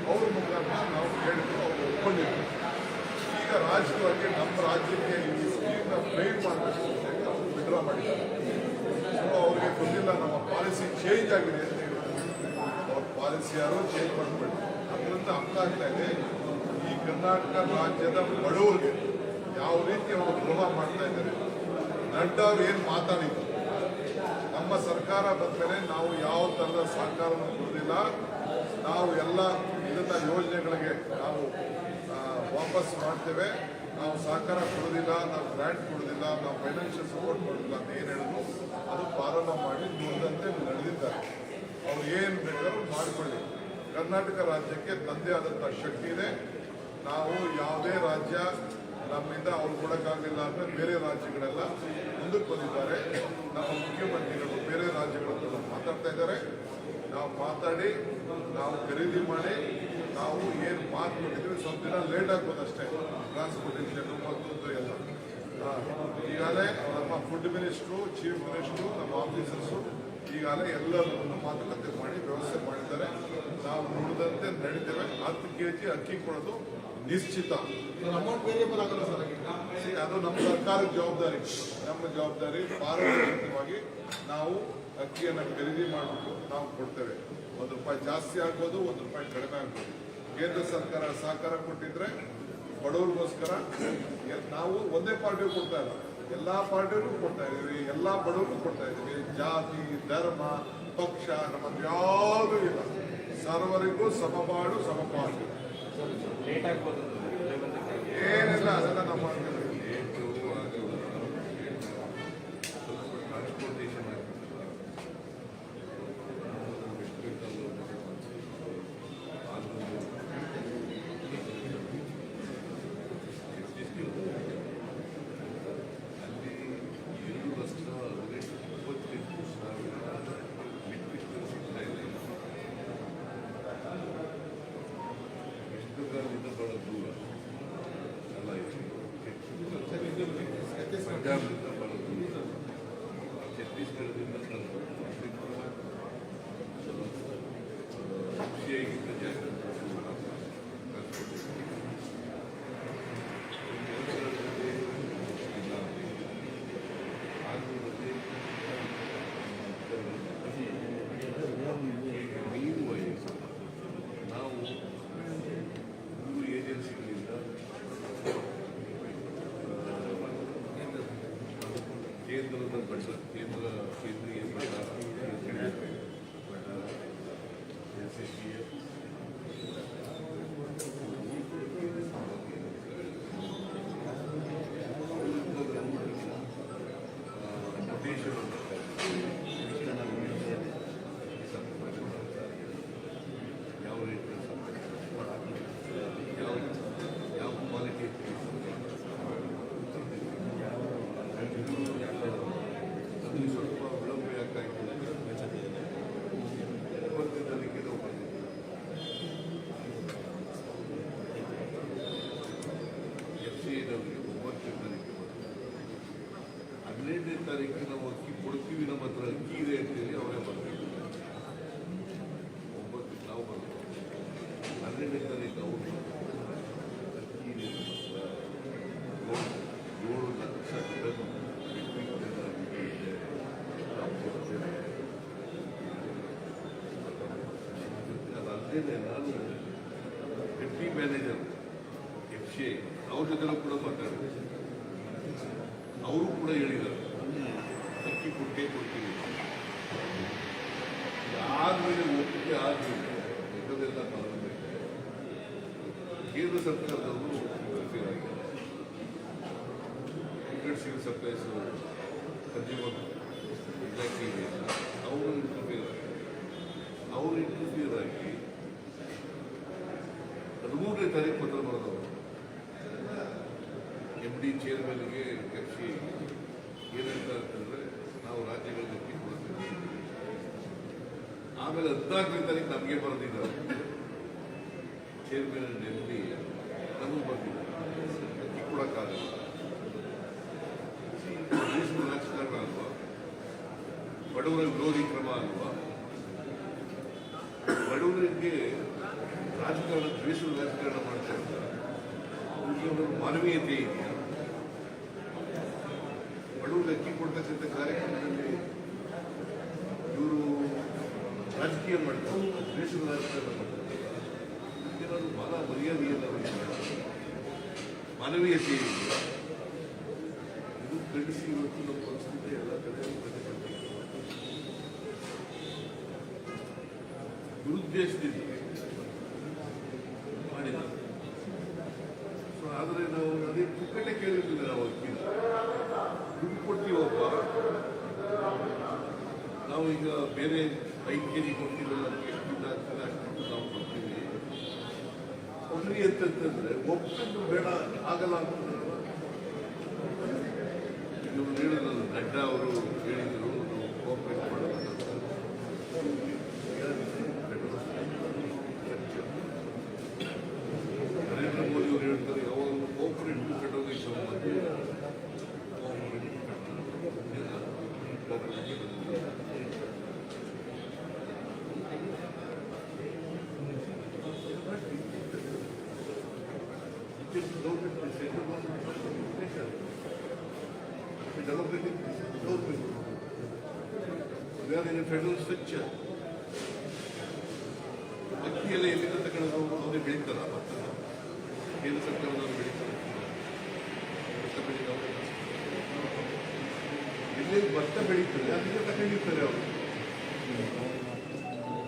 ಅವ್ರ ಮುಖಾಂತರ ನಾವು ಹೇಳಿದ್ರು, ಅವರು ಒಪ್ಕೊಂಡಿದ್ರು. ಈಗ ರಾಜಕೀಯವಾಗಿ ನಮ್ಮ ರಾಜ್ಯಕ್ಕೆ ಈ ಸ್ಕೀಮ್ನ ಫೈಲ್ ಮಾಡಬೇಕು ಅಂತ ಹೇಳಿ ಅವರು ವಿಡ್ರಾ ಮಾಡಿದ್ದಾರೆ. ಸೊ ಅವ್ರಿಗೆ ಗೊತ್ತಿಲ್ಲ ನಮ್ಮ ಪಾಲಿಸಿ ಚೇಂಜ್ ಆಗಿದೆ ಅಂತ ಹೇಳಿದ್ರು. ಅವ್ರ ಪಾಲಿಸಿ ಯಾರು ಚೇಂಜ್ ಮಾಡ್ಬಿಟ್ಟು ಅದರಿಂದ ಅರ್ಥ ಆಗ್ತಾ ಇದೆ, ಈ ಕರ್ನಾಟಕ ರಾಜ್ಯದ ಬಡವರಿಗೆ ಯಾವ ರೀತಿ ಅವರು ದ್ರೋಹ ಮಾಡ್ತಾ ಇದ್ದಾರೆ. ನಡ್ಡಾ ಅವ್ರು ಏನು ಮಾತಾಡಿದ್ರು, ನಮ್ಮ ಸರ್ಕಾರ ಬಂದ ಮೇಲೆ ನಾವು ಯಾವ ಥರದ ಸಹಕಾರವನ್ನು ಕೊಡೋದಿಲ್ಲ, ನಾವು ಎಲ್ಲ ಇದನ್ನ ಯೋಜನೆಗಳಿಗೆ ನಾವು ವಾಪಸ್ ಮಾಡ್ತೇವೆ, ನಾವು ಸಹಕಾರ ಕೊಡೋದಿಲ್ಲ, ನಾವು ಗ್ರಾಂಟ್ ಕೊಡೋದಿಲ್ಲ, ನಾವು ಫೈನಾನ್ಷಿಯಲ್ ಸಪೋರ್ಟ್ ಕೊಡೋದಿಲ್ಲ ಅಂತ ಏನು ಹೇಳಿದ್ರು ಅದು ಪ್ರಾರಂಭ ಮಾಡಿ ನೋಡಿದಂತೆ ನಡೆದಿದ್ದಾರೆ. ಅವ್ರು ಏನು ಬೇಕಾದ್ರೂ ಮಾಡಿಕೊಳ್ಳಿ. ಕರ್ನಾಟಕ ರಾಜ್ಯಕ್ಕೆ ತಂದೆ ಆದಂಥ ಶಕ್ತಿ ಇದೆ. ನಾವು ಯಾವುದೇ ರಾಜ್ಯ ನಮ್ಮಿಂದ ಅವ್ರು ಕೊಡೋಕ್ಕಾಗಲಿಲ್ಲ ಅಂದರೆ ಬೇರೆ ರಾಜ್ಯಗಳೆಲ್ಲ ಮುಂದಕ್ಕೆ ಬಂದಿದ್ದಾರೆ. ನಮ್ಮ ಮುಖ್ಯಮಂತ್ರಿಗಳು ಬೇರೆ ರಾಜ್ಯಗಳ ಹತ್ರ ಮಾತಾಡ್ತಾ ಇದ್ದಾರೆ. ನಾವು ಮಾತಾಡಿ ನಾವು ಖರೀದಿ ಮಾಡಿ ನಾವು ಏನು ಮಾತು ಕೊಟ್ಟಿದ್ವಿ, ಸ್ವಲ್ಪ ದಿನ ಲೇಟ್ ಆಗ್ಬೋದಷ್ಟೇ, ಟ್ರಾನ್ಸ್ಪೋರ್ಟೇಷನ್ ಮತ್ತೊಂದು ಎಲ್ಲ. ಈಗಾಗಲೇ ನಮ್ಮ ಫುಡ್ ಮಿನಿಸ್ಟ್ರು, ಚೀಫ್ ಮಿನಿಸ್ಟ್ರು, ನಮ್ಮ ಆಫೀಸರ್ಸು ಈಗಾಗಲೇ ಎಲ್ಲರೂ ಮಾತುಕತೆ ಮಾಡಿ ವ್ಯವಸ್ಥೆ ಮಾಡಿದ್ದಾರೆ. ನಾವು ನುಡಿದಂತೆ ನಡೀತೇವೆ. 10 kg ಅಕ್ಕಿ ಕೊಡೋದು ನಿಶ್ಚಿತ. ಅಮೌಂಟ್ ವೇರಿಯಬಲ್ ಆಗಲ್ಲ ಸರ್, ಅದು ನಮ್ಮ ಸರ್ಕಾರದ ಜವಾಬ್ದಾರಿ. ನಮ್ಮ ಜವಾಬ್ದಾರಿ ಪಾರದರ್ಶಕವಾಗಿ ನಾವು ಅಕ್ಕಿಯನ್ನು ಖರೀದಿ ಮಾಡಿಬಿಟ್ಟು ನಾವು ಕೊಡ್ತೇವೆ. ₹1 ಜಾಸ್ತಿ ಆಗ್ಬೋದು, ₹1 ಕಡಿಮೆ ಆಗ್ಬೋದು. ಕೇಂದ್ರ ಸರ್ಕಾರ ಸಹಕಾರ ಕೊಟ್ಟಿದ್ರೆ ಬಡವರಿಗೋಸ್ಕರ ನಾವು ಒಂದೇ ಪಾರ್ಟಿ ಕೊಡ್ತಾ ಇಲ್ಲ, ಎಲ್ಲಾ ಪಾರ್ಟಿಯವರು ಕೊಡ್ತಾ ಇದೀವಿ, ಎಲ್ಲಾ ಬಡವರು ಕೊಡ್ತಾ ಇದೀವಿ. ಜಾತಿ, ಧರ್ಮ, ಪಕ್ಷ ನಮ್ಮದು ಯಾವುದೂ ಇಲ್ಲ. ಸರ್ವರಿಗೂ ಸಮಪಾಡು ಸಮಪಾಡು. ಏನಿಲ್ಲ, ಅದೆಲ್ಲ ನಮ್ಮ ಟ್ರಾನ್ಸ್ಪೋರ್ಟೇಷನ್ ಅಲ್ಲಿ 2,28,000 ಮೆಟ್ರಿಕ್ ಟನ್ ಸಿಗ್ತಾ ಇದೆ. ವೆಸ್ಟ್ಬೆಂಗಾಲ್ನಿಂದ ಬಹಳ ದೂರ ಅಲ್ಲ ಇದು. ಪಂಜಾಬ್ನಿಂದ ಬಹಳ ದೂರ, ಛತ್ತೀಸ್ಗಢದಿಂದ ಖುಷಿಯಾಗಿದ್ದ ಜಾಗ ಮೀನುವರೆಗೆ ನಾವು 3 ಏಜೆನ್ಸಿಗಳಿಂದ ಕೇಂದ್ರದ ಬಜೆಟ್, ಕೇಂದ್ರೀಯ SAPF ಯಾವ ರೇಟ್ ಯಾವ ಕ್ವಾಲಿಟಿ ಅದು ಸ್ವಲ್ಪ ವಿಳಂಬ ಯಾಕಾಯಿತು ಅಂದರೆ 9ನೇ ತಾರೀಕಿಗೆ ನಾವು ಬಂದಿದ್ದೀವಿ. FCAದವರಿಗೆ 9ನೇ ತಾರೀಕಿಗೆ ಬಂದಿದ್ದೀವಿ. 15ನೇ ತಾರೀಕಿಗೆ ನಾವು ಅಕ್ಕಿ ಕೊಡ್ತೀವಿ, ನಮ್ಮ ಹತ್ರ ಅಕ್ಕಿ ಇದೆ ಅಂತೇಳಿ ಅವರೇ ಬರಬೇಕು. 9ಕ್ಕೆ ನಾವು ಬರಬೇಕು. 12ನೇ ತಾರೀಕು ಅವರು ಅಕ್ಕಿ ಇದೆ ನಮ್ಮ ಹತ್ರ 7 ಲಕ್ಷ ಟನ್ ಮೆಟ್ರಿಕ್ ಟನ್ ಅಕ್ಕಿ ಇದೆ, ನಾವು ಕೊಡ್ತೇವೆ. ಅದಲ್ಲದೆ ನಾನು ಡೆಪ್ಟಿ ಮ್ಯಾನೇಜರ್ FCA ಅವ್ರ ಜೊತೆನೂ ಕೂಡ ಮಾತಾಡಿದೆ. ಅವರು ಕೂಡ ಹೇಳಿದ್ದಾರೆ ಅಕ್ಕಿ ಕೊಟ್ಟೇ ಕೊಡ್ತೀವಿ. ಆದ್ಮೇಲೆ ಒಪ್ಪಿಗೆ ಆದ್ಮೇಲೆ ಇದೆಲ್ಲ ತಗೊಳ್ಬೇಕು. ಕೇಂದ್ರ ಸರ್ಕಾರದವರು ಇಂಟರ್ಫಿಯರ್ ಆಗಿದ್ದಾರೆ. ಸಿವಿಲ್ ಸಪ್ಲೈಸ್ ಕನ್ಸ್ಯೂಮರ್ ಇಲಾಖೆ ಇದೆ, ಅವರು ಇಂಟರ್ಫಿಯರ್ ಆಗಿ 13ನೇ ತಾರೀಕು ಪತ್ರ ಬರೆದವರು MD ಚೇರ್ಮನ್ಗೆ FCA ಏನಂತ ಅಂತಂದ್ರೆ ನಾವು ರಾಜ್ಯಗಳಿಗೆ ಅಕ್ಕಿ ಕೊಡ್ತೇವೆ. ಆಮೇಲೆ 14ನೇ ತಾರೀಕು ನಮಗೆ ಬರೆದಿದ್ದಾರೆ ಚೇರ್ಮನ್ MD, ನಮಗೂ ಬರ್ತಿದ್ದಾರೆ ಅಕ್ಕಿ ಕೊಡಕ್ಕಾಗಲ್ಲ. ದೇಶದ ರಾಜಕಾರಣ ಅಲ್ವಾ, ಬಡವರ ವಿರೋಧಿ ಕ್ರಮ ಅಲ್ವಾ, ಬಡವರಿಗೆ ರಾಜಕಾರಣ, ದ್ವೇಷದ ರಾಜಕಾರಣ ಮಾಡ್ತಾ ಇದ್ದಾರೆ. ಅವ್ರಿಗೆ ಮಾನವೀಯತೆ ಇದೆಯಾ? ಬಡವರಿಗೆ ಅಕ್ಕಿ ಕೊಡ್ತಕ್ಕಂಥ ಕಾರ್ಯಕ್ರಮದಲ್ಲಿ ಇವರು ರಾಜಕೀಯ ಮಾಡ್ತಾರೆ, ದ್ವೇಷದ ರಾಜಕಾರಣ ಮಾಡ್ತಾರೆ. ಏನಾದ್ರು ಬಹಳ ಮರ್ಯಾದೆಯಲ್ಲ, ಮಾನವೀಯತೆ ಇದೆಯಾ? ಇದು ಖಂಡಿಸಿ ಇವತ್ತು ನಮ್ಮ ಪರಿಸ್ಥಿತಿ ಎಲ್ಲ ಕಡೆ ದುರುದ್ದೇಶದಿಂದ ಮಾಡಿದ್ದಾರೆ. ಸೊ ಆದರೆ ನಾವು ಅದೇ ಪುಕ್ಕಟೆ ಕೇಳಿರ್ಲಿಲ್ಲ. ನಾವು ಅಕ್ಕಿನ ದುಡ್ಡು ಕೊಡ್ತೀವಪ್ಪ, ನಾವು ಈಗ ಬೇರೆ 5 kg ಕೊಡ್ತೀವಲ್ಲ, ಎಷ್ಟು ದುಡ್ಡು ಆಗ್ತದೆ ಅಷ್ಟು ನಾವು ಕೊಡ್ತೀವಿ ಕೊಡ್ರಿ ಅಂತಂತಂದ್ರೆ ಒಪ್ಪಿಟ್ಟು ಬೇಡ ಆಗಲ್ಲ ಅಂತಂದ್ರೆ ಇವರು ಹೇಳಿದ್ರು, ನಡ್ಡಾ ಅವರು ಹೇಳಿದ್ರು ನಾವು ಕೋಆಪರೇಟ್ ಮಾಡಲ್ಲ. ನರೇಂದ್ರ ಮೋದಿ ಅವರು ಹೇಳ್ತಾರೆ ಯಾವಾಗಲೂ ಕೋಆಪರೇಟಿವ್ ಫೆಡರಲಿಸಮ್ ಬಗ್ಗೆ ಫೆಡರಲ್ ಸ್ಟ್ರಕ್ಚರ್ ಅಕ್ಕಿಯೆಲ್ಲ ಎಲ್ಲಿಂದ ತಗೊಂಡು ಮುಂದೆ ಬೆಳೀತಾರ, ಕೇಂದ್ರ ಸರ್ಕಾರದವರು ಬೆಳೀತಾರೆ. ಇಲ್ಲಿ ಭತ್ತ ಬೆಳೀತದೆ ಅದಕ್ಕೆ ತಗೊಂಡಿರ್ತಾರೆ ಅವರು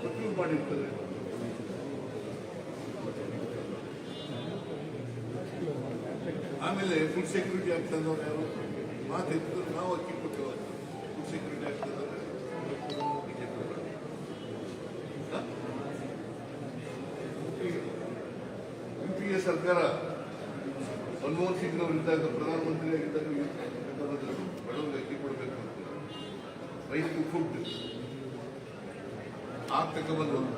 ವಸೂಲು ಮಾಡಿರ್ತಾರೆ. ಆಮೇಲೆ ಫುಡ್ ಸೆಕ್ಯೂರಿಟಿ ಆಕ್ಟ್ ತಂದವ್ರು ಯಾರು ಮಾತು ನಾವು ಅಕ್ಕಿ ಕೊಟ್ಟೆವು. ಫುಡ್ ಸೆಕ್ಯೂರಿಟಿ ಆಕ್ಟ್ ತಂದ್ರೆ ಯುಪಿಎ ಸರ್ಕಾರ ಮನಮೋಹನ್ ಸಿಂಗ್ ಅವರು ಇದ್ದಾಗ ಪ್ರಧಾನಮಂತ್ರಿ ಆಗಿದ್ದಾಗ ಬಡವರಿಗೆ ಅಕ್ಕಿ ಕೊಡಬೇಕು ಅಂತ ರೈಸ್ ಟು ಫುಡ್ ಆಗ ತಗೊಂಡ್ಬಂದು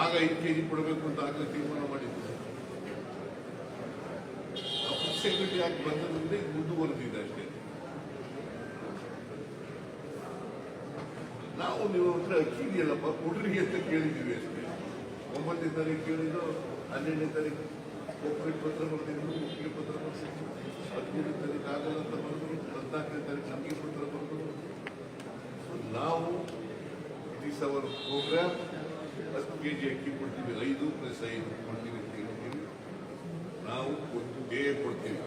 ಆಗ 5 kg ಕೊಡಬೇಕು ಅಂತ ಆಗ ತೀರ್ಮಾನ ಮಾಡಿದ್ರು. ಫುಡ್ ಸೆಕ್ಯೂರಿಟಿ ಆಕ್ಟ್ ಬಂದದ್ರಿಂದ ಇದು ಮುಂದುವರೆದಿದೆ ಅಷ್ಟೇ. ನಾವು ನೀವು ಹತ್ರ ಅಕ್ಕಿ ಇದೆಯಲ್ಲಪ್ಪ ಕೊಡ್ರಿ ಅಂತ ಕೇಳಿದ್ದೀವಿ ಅಷ್ಟೇ. 9ನೇ ತಾರೀಕು ಕೇಳಿದ್ದು 12ನೇ ತಾರೀಕು ಒಪ್ಪಿಗೆ ಪತ್ರ ಬರ್ತಿದ್ರು, ಒಪ್ಪಿಗೆ ಪತ್ರ ಬರ್ತಿದ್ರು. 15ನೇ ತಾರೀಕು ಆಗಲ್ಲ ಅಂತ ಬಂದರು, 14ನೇ ತಾರೀಕು ನಂಬಿಕೆ ಪತ್ರ ಬಂದರು. ನಾವು ದಿಸ್ ಅವರ್ ಪ್ರೋಗ್ರಾಮ್ 10 kg ಅಕ್ಕಿ ಕೊಡ್ತೀವಿ, 5 + 5 ಕೊಡ್ತೀವಿ ಅಂತ ಹೇಳ್ತೀವಿ. ನಾವು ಕೊಟ್ಟೇ ಕೊಡ್ತೀವಿ,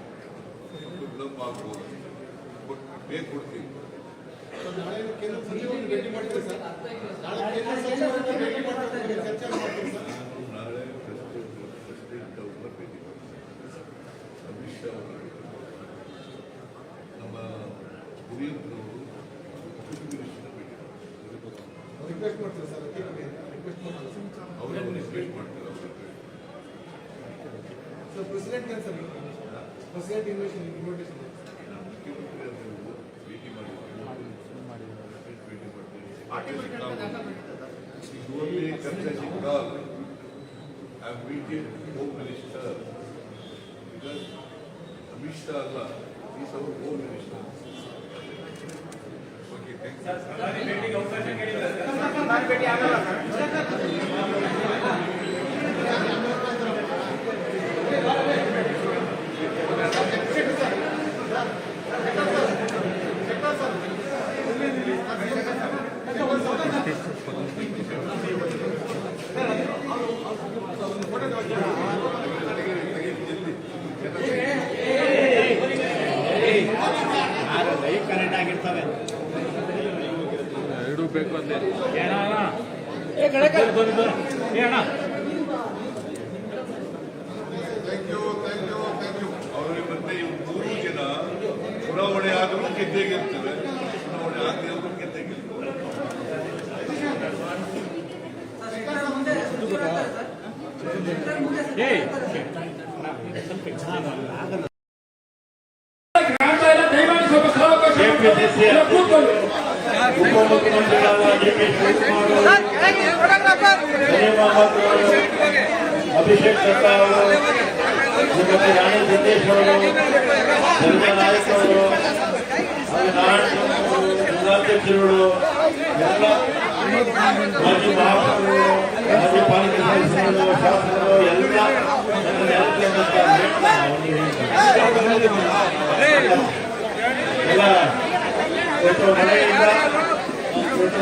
ನಮ್ಮ ಆಗ್ಬೋದು ಕೊಟ್ಟೇ ಕೊಡ್ತೀವಿ. ನಾಳೆ ಕೇಂದ್ರ ಸಚಿವರನ್ನು ಭೇಟಿ ಮಾಡ್ತೀವಿ ಸರ್. ನಾಳೆ ಕೇಂದ್ರ ಸಚಿವರನ್ನು ಭೇಟಿ ಮಾಡ್ತೀವಿ, ಚರ್ಚೆ ಮಾಡ್ತೀವಿ ಸರ್. ನಾಳೆ ಪ್ರೆಸಿಡೆಂಟ್ ಅವ್ರನ್ನ ಭೇಟಿ ಮಾಡ್ತೀವಿ, ಅಮಿತ್ ಶಾ ಅವರ ನಮ್ಮ ಹಿರಿಯರವರು ಮಿನಿಸ್ಟರ್ ಭೇಟಿ ರಿಕ್ವೆಸ್ಟ್ ಮಾಡ್ತೀವಿ ಸರ್. ರಿಕ್ವೆಸ್ಟ್ ಮಾಡ್ತೀವಿ ಅವರು ರಿಕ್ವೆಸ್ಟ್ ಮಾಡ್ತಾರೆ. ಸರ್ ಪ್ರೆಸಿಡೆಂಟ್ ಏನು ಸರ್ ಪ್ರೆಸಿಡೆಂಟ್ ಇನ್ವಿಟೇಷನ್ ಮುಖ್ಯಮಂತ್ರಿ ಅವರು ಭೇಟಿ ಮಾಡಿದ್ದಾರೆ. Only courtesy call. I'm meeting Home Minister because Amit Shah Allah is our Home Minister. Okay, thank you. ಅವರಿಗೆ ಮತ್ತೆ 3 ಜನ ಚುನಾವಣೆ ಆದರೂ ಗೆದ್ದೇಗಿರ್ತವೆ, ಚುನಾವಣೆ ಆಗದೆ ಅವರು ಗೆದ್ದೇಗಿರ್ತವೆ. ಉಪಮುಖ್ಯಮಂತ್ರಿಗಳಾದ ಡಿ.ಕೆ. ಶಿವಕುಮಾರ್, ಅಭಿಷೇಕ್ ದತ್ತ ಅವರು, ಶ್ರೀಮತಿ ರಾಣಿ ಸಿದ್ದೇಶ್ವರ ಅವರು, ಸಂಜಯ ನಾಯಕ್ ಅವರು, ನಾರಾಯಣ ಜಿಲ್ಲಾಧ್ಯಕ್ಷರುಗಳು, ಎಲ್ಲ ಮಾಜಿ ಮಹಾಪೌರರು, ಮಾಜಿ ಪಾಲಿಕೆ ಸದಸ್ಯರು, ಶಾಸಕರು ಎಲ್ಲ ಎಲ್ಲ ಮಳೆಯಿಂದ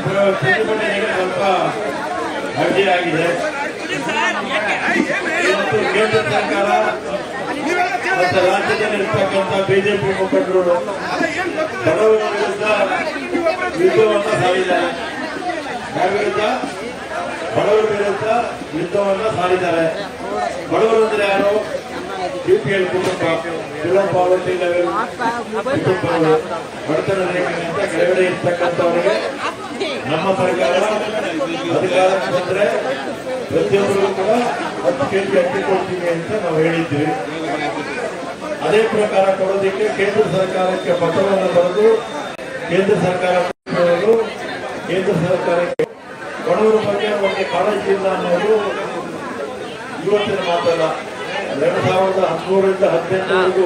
ಪ್ರತಿಭಟನೆಗೆ ಸ್ವಲ್ಪ ಅಡ್ಡಿಯಾಗಿದೆ. ಇವತ್ತು ಕೇಂದ್ರ ಸರ್ಕಾರ ಮತ್ತು ರಾಜ್ಯದಲ್ಲಿರ್ತಕ್ಕಂಥ ಬಿಜೆಪಿ ಮುಖಂಡರು ಬಡವರ ವಿರುದ್ಧ ಯುದ್ಧವನ್ನು ಸಾರಿದ್ದಾರೆ. ಯಾರ ವಿರುದ್ಧ? ಬಡವರ ವಿರುದ್ಧ ಯುದ್ಧವನ್ನು ಸಾರಿದ್ದಾರೆ. ಬಡವರು ಅಂದ್ರೆ ಯಾರು? BPL ಕುಟುಂಬ, ಬಿಲೋ ಪಾವರ್ಟಿ ಲೆವೆಲ್ ಕುಟುಂಬಗಳು, ಬಡತನ ರೇಖೆಗಿಂತ ಕೆಳಗಡೆ ಇರ್ತಕ್ಕಂಥವರಿಗೆ ನಮ್ಮ ಸರ್ಕಾರ ಅಧಿಕಾರಕ್ಕೆ ಬಂದ್ರೆ ಪ್ರತಿಯೊಬ್ಬರಿಗೂ ಕೂಡ 10 kg ಅಕ್ಕಿ ಕೊಡ್ತೀವಿ ಅಂತ ನಾವು ಹೇಳಿದ್ವಿ. ಅದೇ ಪ್ರಕಾರ ಕೊಡೋದಕ್ಕೆ ಕೇಂದ್ರ ಸರ್ಕಾರಕ್ಕೆ ಪತ್ರವನ್ನು ಬರೆದು ಕೇಂದ್ರ ಸರ್ಕಾರ ಕೇಂದ್ರ ಸರ್ಕಾರಕ್ಕೆ ಬಡವರ ಬಗ್ಗೆ ಒಂದು ಕಾಳಜಿ ಇಲ್ಲ ಅನ್ನೋದು ಇವತ್ತಿನ ಮಾತಲ್ಲ. 2013ರಿಂದ 2018ವರೆಗೂ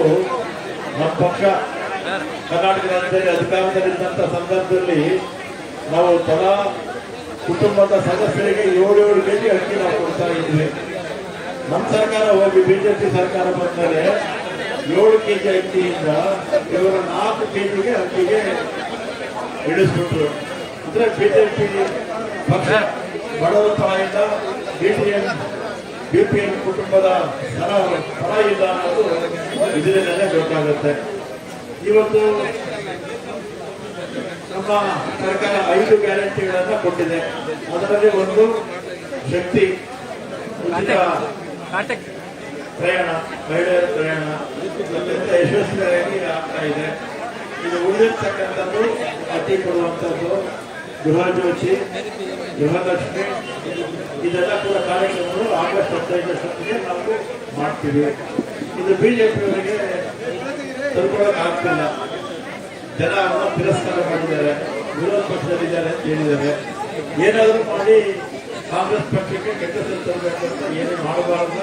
ನಮ್ಮ ಪಕ್ಷ ಕರ್ನಾಟಕ ರಾಜ್ಯದಲ್ಲಿ ಅಧಿಕಾರದಲ್ಲಿದ್ದಂಥ ಸಂದರ್ಭದಲ್ಲಿ ನಾವು ತಲಾ ಕುಟುಂಬದ ಸದಸ್ಯರಿಗೆ 7 kg ಅಕ್ಕಿ ನಾವು ಕೊಡ್ತಾ ಇದ್ವಿ. ನಮ್ಮ ಸರ್ಕಾರ ಹೋಗಿ ಬಿಜೆಪಿ ಸರ್ಕಾರ ಬಂದರೆ 7 kg ಅಕ್ಕಿಯಿಂದ ಇವರು 4 kg ಅಕ್ಕಿಗೆ ಇಳಿಸ್ಬಿಟ್ರು. ಅಂದ್ರೆ ಬಿಜೆಪಿ ಪಕ್ಷ ಬಡವರ ಪರದಿಂದ BPL ಕುಟುಂಬದ ಪರ ಇಲ್ಲ ಅನ್ನೋದು ಇದರಿಂದಲೇ ಗೊತ್ತಾಗುತ್ತೆ. ಇವತ್ತು ನಮ್ಮ ಸರ್ಕಾರ 5 ಗ್ಯಾರಂಟಿಗಳನ್ನ ಕೊಟ್ಟಿದೆ. ಅದರಲ್ಲಿ ಒಂದು ಶಕ್ತಿ ಉಚಿತ ಪ್ರಯಾಣ, ಮಹಿಳೆಯರ ಪ್ರಯಾಣ ಅತ್ಯಂತ ಯಶಸ್ವಿಯಾಗಿ ಆಗ್ತಾ ಇದೆ. ಇದು ಉಳಿದಿರ್ತಕ್ಕಂಥದ್ದು ಅತಿ ಕೊಡುವಂಥದ್ದು ಗೃಹಜ್ಯೋತಿ, ಗೃಹಲಕ್ಷ್ಮಿ, ಇದೆಲ್ಲ ಕೂಡ ಕಾರ್ಯಕ್ರಮಗಳು ಆಗಸ್ಟ್ 15 ನಾವು ಮಾಡ್ತೀವಿ. ಇದು ಬಿಜೆಪಿಯವರಿಗೆ ತಲುಪೋಕೆ ಆಗ್ತಿಲ್ಲ. ಜನ ಅವನ್ನ ತಿರಸ್ಕಾರ ಮಾಡಿದ್ದಾರೆ, ವಿರೋಧ ಪಕ್ಷದಲ್ಲಿದ್ದಾರೆ ಅಂತ ಹೇಳಿದ್ದಾರೆ. ಏನಾದರೂ ಮಾಡಿ ಕಾಂಗ್ರೆಸ್ ಪಕ್ಷಕ್ಕೆ ಕೆಟ್ಟ ತರಬೇಕು ಅಂತ ಏನು ಮಾಡಬಾರ್ದ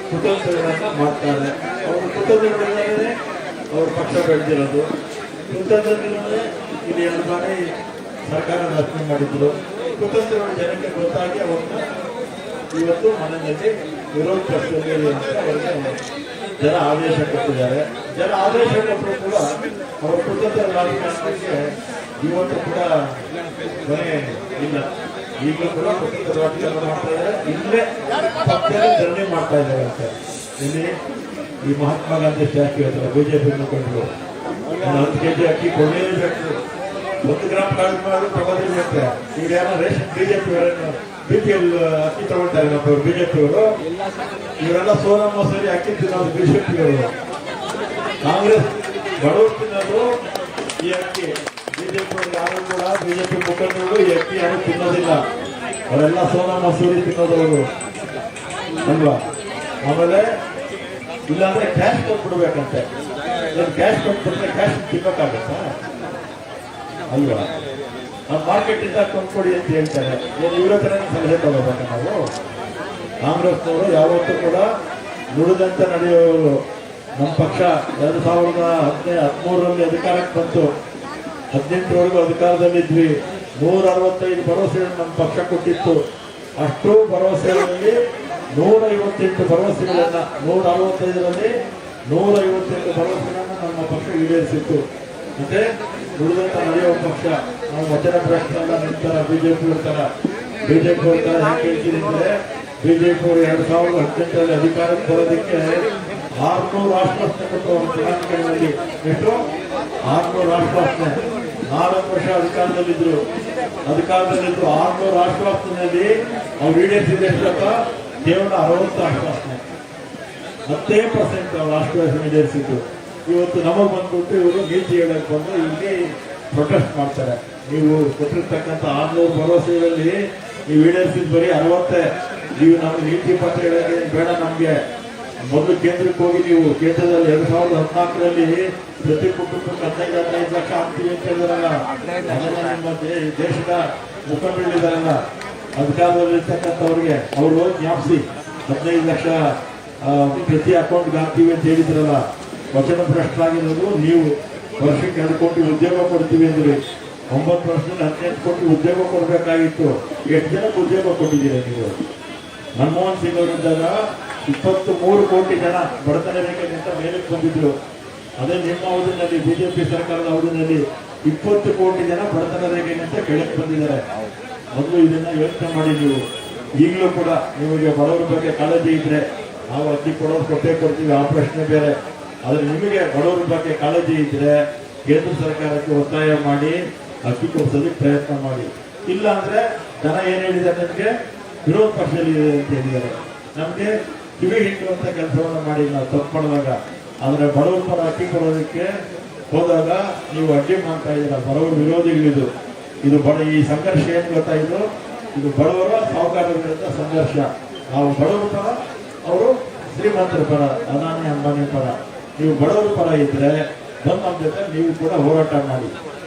ಕುತಂತ್ರಗಳನ್ನ ಮಾಡ್ತಾರೆ. ಅವರು ಕುತಂತ್ರಗಳಿಂದಲೇ ಅವ್ರ ಪಕ್ಷ ಬೆಳೆದಿರೋದು. ಕುತಂತ್ರದಿಂದಲೇ ಇಲ್ಲಿ 2 ಬಾರಿ ಸರ್ಕಾರ ರಚನೆ ಮಾಡಿದ್ರು. ಕುತಂತ್ರಗಳು ಜನಕ್ಕೆ ಗೊತ್ತಾಗಿ ಅವ್ರನ್ನ ಇವತ್ತು ಮನೆಯಲ್ಲಿ ವಿರೋಧ ಪಕ್ಷದಲ್ಲಿ ಅಂತ ಅವರಿಗೆ ಜನ ಆದೇಶ ಕೊಟ್ಟಿದ್ದಾರೆ. ಜನ ಆದೇಶ ಕೊಟ್ಟರು ಕೂಡ ಅವರ ಕುತಂತ್ರ ರಾಜಕಾರಣಕ್ಕೆ ಇವತ್ತು ಕೂಡ ಕೊನೆ ಇಲ್ಲ. ಈಗಲೂ ಕೂಡ ಕುತಂತ್ರ ರಾಜಕಾರಣ ಮಾಡ್ತಾ ಇದ್ದಾರೆ. ಇಲ್ಲೇ ಪಕ್ಷದಲ್ಲಿ ಧರಣಿ ಮಾಡ್ತಾ ಇದ್ದಾರೆ ಅಂತ. ಇಲ್ಲಿ ಈ ಮಹಾತ್ಮ ಗಾಂಧಿ ಸ್ಟ್ಯಾಚ್ಯೂ ಹತ್ರ ಬಿಜೆಪಿ ಮುಖಂಡರು 10 kg ಅಕ್ಕಿ ಕೊಡಲೇಬೇಕು, 1 ಗ್ರಾಮ್ ಕಾಳು ಮಾಡಿ ತಗೋದಿರ್ಬೇಕು. ಈಗ ಯಾರೋ ರೇಷನ್ ಬಿಜೆಪಿ ಅವರನ್ನು BPL ಅಕ್ಕಿ ತಗೊಳ್ತಾರೆ ಬಿಜೆಪಿಯವರು. ಇವರೆಲ್ಲ ಸೋನಾ ಮಸೂರಿ ಅಕ್ಕಿ ತಿನ್ನೋದು ಬಿಜೆಪಿಯವರು. ಕಾಂಗ್ರೆಸ್ ಬಡವರು ತಿನ್ನೋದು ಈ ಅಕ್ಕಿ. ಬಿಜೆಪಿ ಯಾರು ಕೂಡ ಬಿಜೆಪಿ ಮುಖಂಡರು ಈ ಅಕ್ಕಿ ಯಾರು ತಿನ್ನೋದಿಲ್ಲ. ಅವರೆಲ್ಲ ಸೋನಾ ಮಸೂರಿ ತಿನ್ನೋದವರು ಅಲ್ವಾ. ಆಮೇಲೆ ಇಲ್ಲಾಂದ್ರೆ ಕ್ಯಾಶ್ ಕೊಟ್ಬಿಡ್ಬೇಕಂತೆ. ಕ್ಯಾಶ್ ಕೊಟ್ಬಿಟ್ರೆ ಕ್ಯಾಶ್ ತಿನ್ನೋಕ್ಕಾಗತ್ತಾ ಅಲ್ವಾ. ಮಾರ್ಕೆಟ್ ಇಂದ ಕೊಂಡ್ಕೊಡಿ ಅಂತ ಹೇಳ್ತಾರೆ. ಇವರ ತರ ಸಲಹೆ ತಗೋಬೇಕು ನಾವು. ಕಾಂಗ್ರೆಸ್ನವರು ಯಾವತ್ತೂ ಕೂಡ ನುಡಿದಂತೆ ನಡೆಯುವವರು. ನಮ್ಮ ಪಕ್ಷ 2013ರಲ್ಲಿ ಅಧಿಕಾರಕ್ಕೆ ಬಂತು. 18ರವರೆಗೂ ಅಧಿಕಾರದಲ್ಲಿದ್ವಿ. 165 ಭರವಸೆಗಳನ್ನು ನಮ್ಮ ಪಕ್ಷ ಕೊಟ್ಟಿತ್ತು. ಅಷ್ಟು ಭರವಸೆಗಳಲ್ಲಿ 158 ಭರವಸೆಗಳನ್ನ 165ರಲ್ಲಿ 158 ಭರವಸೆಗಳನ್ನ ನಮ್ಮ ಪಕ್ಷ ಈಡೇರಿಸಿತ್ತು. ಮತ್ತೆ ನುಡಿದಂತ ನಡೆಯುವ ಪಕ್ಷ. ನಾವು ವಚನ ಭ್ರಷ್ಟರೆಲ್ಲ ನಿಂತರ ಬಿಜೆಪಿ ಇರ್ತಾರ. ಬಿಜೆಪಿ ಇರ್ತಾರ ಯಾಕೆ ಹೇಳ್ತೀನಿ ಅಂದ್ರೆ, ಬಿಜೆಪಿ ಅವರು 2018ರಲ್ಲಿ ಅಧಿಕಾರಕ್ಕೆ ಬರೋದಕ್ಕೆ 600 ಆಶ್ವಾಸನೆ ಕೊಟ್ಟು ಪ್ರಣಾಳಿಕೆಗಳಲ್ಲಿ ಎಷ್ಟು 600 ಆಶ್ವಾಸನೆ. 4 ವರ್ಷ ಅಧಿಕಾರದಲ್ಲಿದ್ರು 600 ಆಶ್ವಾಸನೆಯಲ್ಲಿ ಅವ್ರು ಈಡೇರಿಸಿದ ಎಷ್ಟಕ್ಕ ಕೇವಲ 60 ಆಶ್ವಾಸನೆ. 10% ಅವ್ರು ಆಶ್ವಾಸನೆ ಈಡೇರಿಸಿದ್ದು. ಇವತ್ತು ನಮಗೆ ಬಂದ್ಬಿಟ್ಟು ಇವರು ನೀತಿ ಹೇಳಕ್ ಬಂದು ಇಲ್ಲಿ ಪ್ರೊಟೆಸ್ಟ್ ಮಾಡ್ತಾರೆ. ನೀವು ಕೊಟ್ಟಿರ್ತಕ್ಕಂಥ 600 ಭರವಸೆಗಳಲ್ಲಿ ನೀವು ಈಡೇರಿಸಿದ ಬರೀ 60. ನೀವು ನಮ್ಗೆ ನೀತಿ ಪತ್ರ ಹೇಳೋಕೆ ಬೇಡ. ನಮ್ಗೆ ಮೊದಲು ಕೇಂದ್ರಕ್ಕೆ ಹೋಗಿ ನೀವು ಕೇಂದ್ರದಲ್ಲಿ 2014ರಲ್ಲಿ ಪ್ರತಿ ಕುಟುಂಬಕ್ಕೆ 15 ಲಕ್ಷ ಆಗ್ತೀವಿ ಅಂತ ಹೇಳಿದಾರಲ್ಲ. ಅದನ್ನ ನಿಮ್ಮ ದೇಶದ ಮುಖಂಡರಿದ್ದಾರಲ್ಲ ಅಧಿಕಾರದಲ್ಲಿರ್ತಕ್ಕಂಥವ್ರಿಗೆ ಅವರು ಜ್ಞಾಪಿಸಿ 15 ಲಕ್ಷ ಪ್ರತಿ ಅಕೌಂಟ್ಗೆ ಹಾಕ್ತೀವಿ ಅಂತ ಹೇಳಿದ್ರಲ್ಲ. ವಚನ ಭ್ರಷ್ಟರಾಗಿರೋದು ನೀವು. ವರ್ಷಕ್ಕೆ 2 ಕೋಟಿ ಉದ್ಯೋಗ ಕೊಡ್ತೀವಿ ಅಂದ್ರಿ. 9 ವರ್ಷದಲ್ಲಿ 18 ಕೋಟಿ ಉದ್ಯೋಗ ಕೊಡಬೇಕಾಗಿತ್ತು. ಎಷ್ಟು ಜನಕ್ಕೆ ಉದ್ಯೋಗ ಕೊಟ್ಟಿದ್ದೀರಾ ನೀವು? ಮನಮೋಹನ್ ಸಿಂಗ್ ಅವರಿದ್ದಾಗ 23 ಕೋಟಿ ಜನ ಬಡತನ ರೇಖೆಗಿಂತ ಮೇಲಕ್ಕೆ ಬಂದಿದ್ರು. ಅದೇ ನಿಮ್ಮ ಅವಧಿನಲ್ಲಿ ಬಿಜೆಪಿ ಸರ್ಕಾರದ ಅವಧಿನಲ್ಲಿ 20 ಕೋಟಿ ಜನ ಬಡತನ ರೇಖೆಗಿಂತ ಕೆಳಕ್ಕೆ ಬಂದಿದ್ದಾರೆ. ಮೊದಲು ಇದನ್ನ ಯೋಚನೆ ಮಾಡಿ ನೀವು. ಈಗಲೂ ಕೂಡ ನಿಮಗೆ ಬಡವರ ಬಗ್ಗೆ ಕಾಳಜಿ ಇದ್ರೆ ನಾವು ಅಕ್ಕಿ ಕೊಡೋರು ಕೊಡ್ತೀವಿ, ಆ ಪ್ರಶ್ನೆ ಬೇರೆ. ಆದ್ರೆ ನಿಮಗೆ ಬಡವರ ಬಗ್ಗೆ ಕಾಳಜಿ ಇದ್ರೆ ಕೇಂದ್ರ ಸರ್ಕಾರಕ್ಕೆ ಒತ್ತಾಯ ಮಾಡಿ ಅಕ್ಕಿ ಕೊಡಿಸೋದಕ್ಕೆ ಪ್ರಯತ್ನ ಮಾಡಿ. ಇಲ್ಲ ಅಂದ್ರೆ ಜನ ಏನ್ ಹೇಳಿದ್ದಾರೆ, ನಮಗೆ ವಿರೋಧ ಪಕ್ಷದಲ್ಲಿ ಅಂತ ಹೇಳಿದ್ದಾರೆ. ನಮ್ಗೆ ಕಿವಿ ಹಿಂಡುವಂತ ಕೆಲಸವನ್ನು ಮಾಡಿ ನಾವು ತಪ್ಪು ಮಾಡಿದಾಗ. ಆದ್ರೆ ಬಡವರ ಪರ ಅಕ್ಕಿ ಕೊಡೋದಕ್ಕೆ ಹೋದಾಗ ನೀವು ಅಡ್ಡಿ ಮಾಡ್ತಾ ಇದ್ದೀರ. ಬಡವರ ವಿರೋಧಿಗಳಿದು. ಇದು ಈ ಸಂಘರ್ಷ ಏನ್ ಗೊತ್ತಾಯಿತು, ಇದು ಬಡವರ ಸಾಹುಕಾರರ ವಿರುದ್ಧ ಸಂಘರ್ಷ. ನಾವು ಬಡವರ ಪರ, ಅವರು ಶ್ರೀಮಂತರ ಪರ, ಅದಾನಿ ಅಂಬಾನಿ ಪರ. ನೀವು ಬಡವರ ಪರ ಇದ್ರೆ ಬಂದು ನಮ್ಮ ಜೊತೆ ನೀವು ಕೂಡ ಹೋರಾಟ ಮಾಡಿ.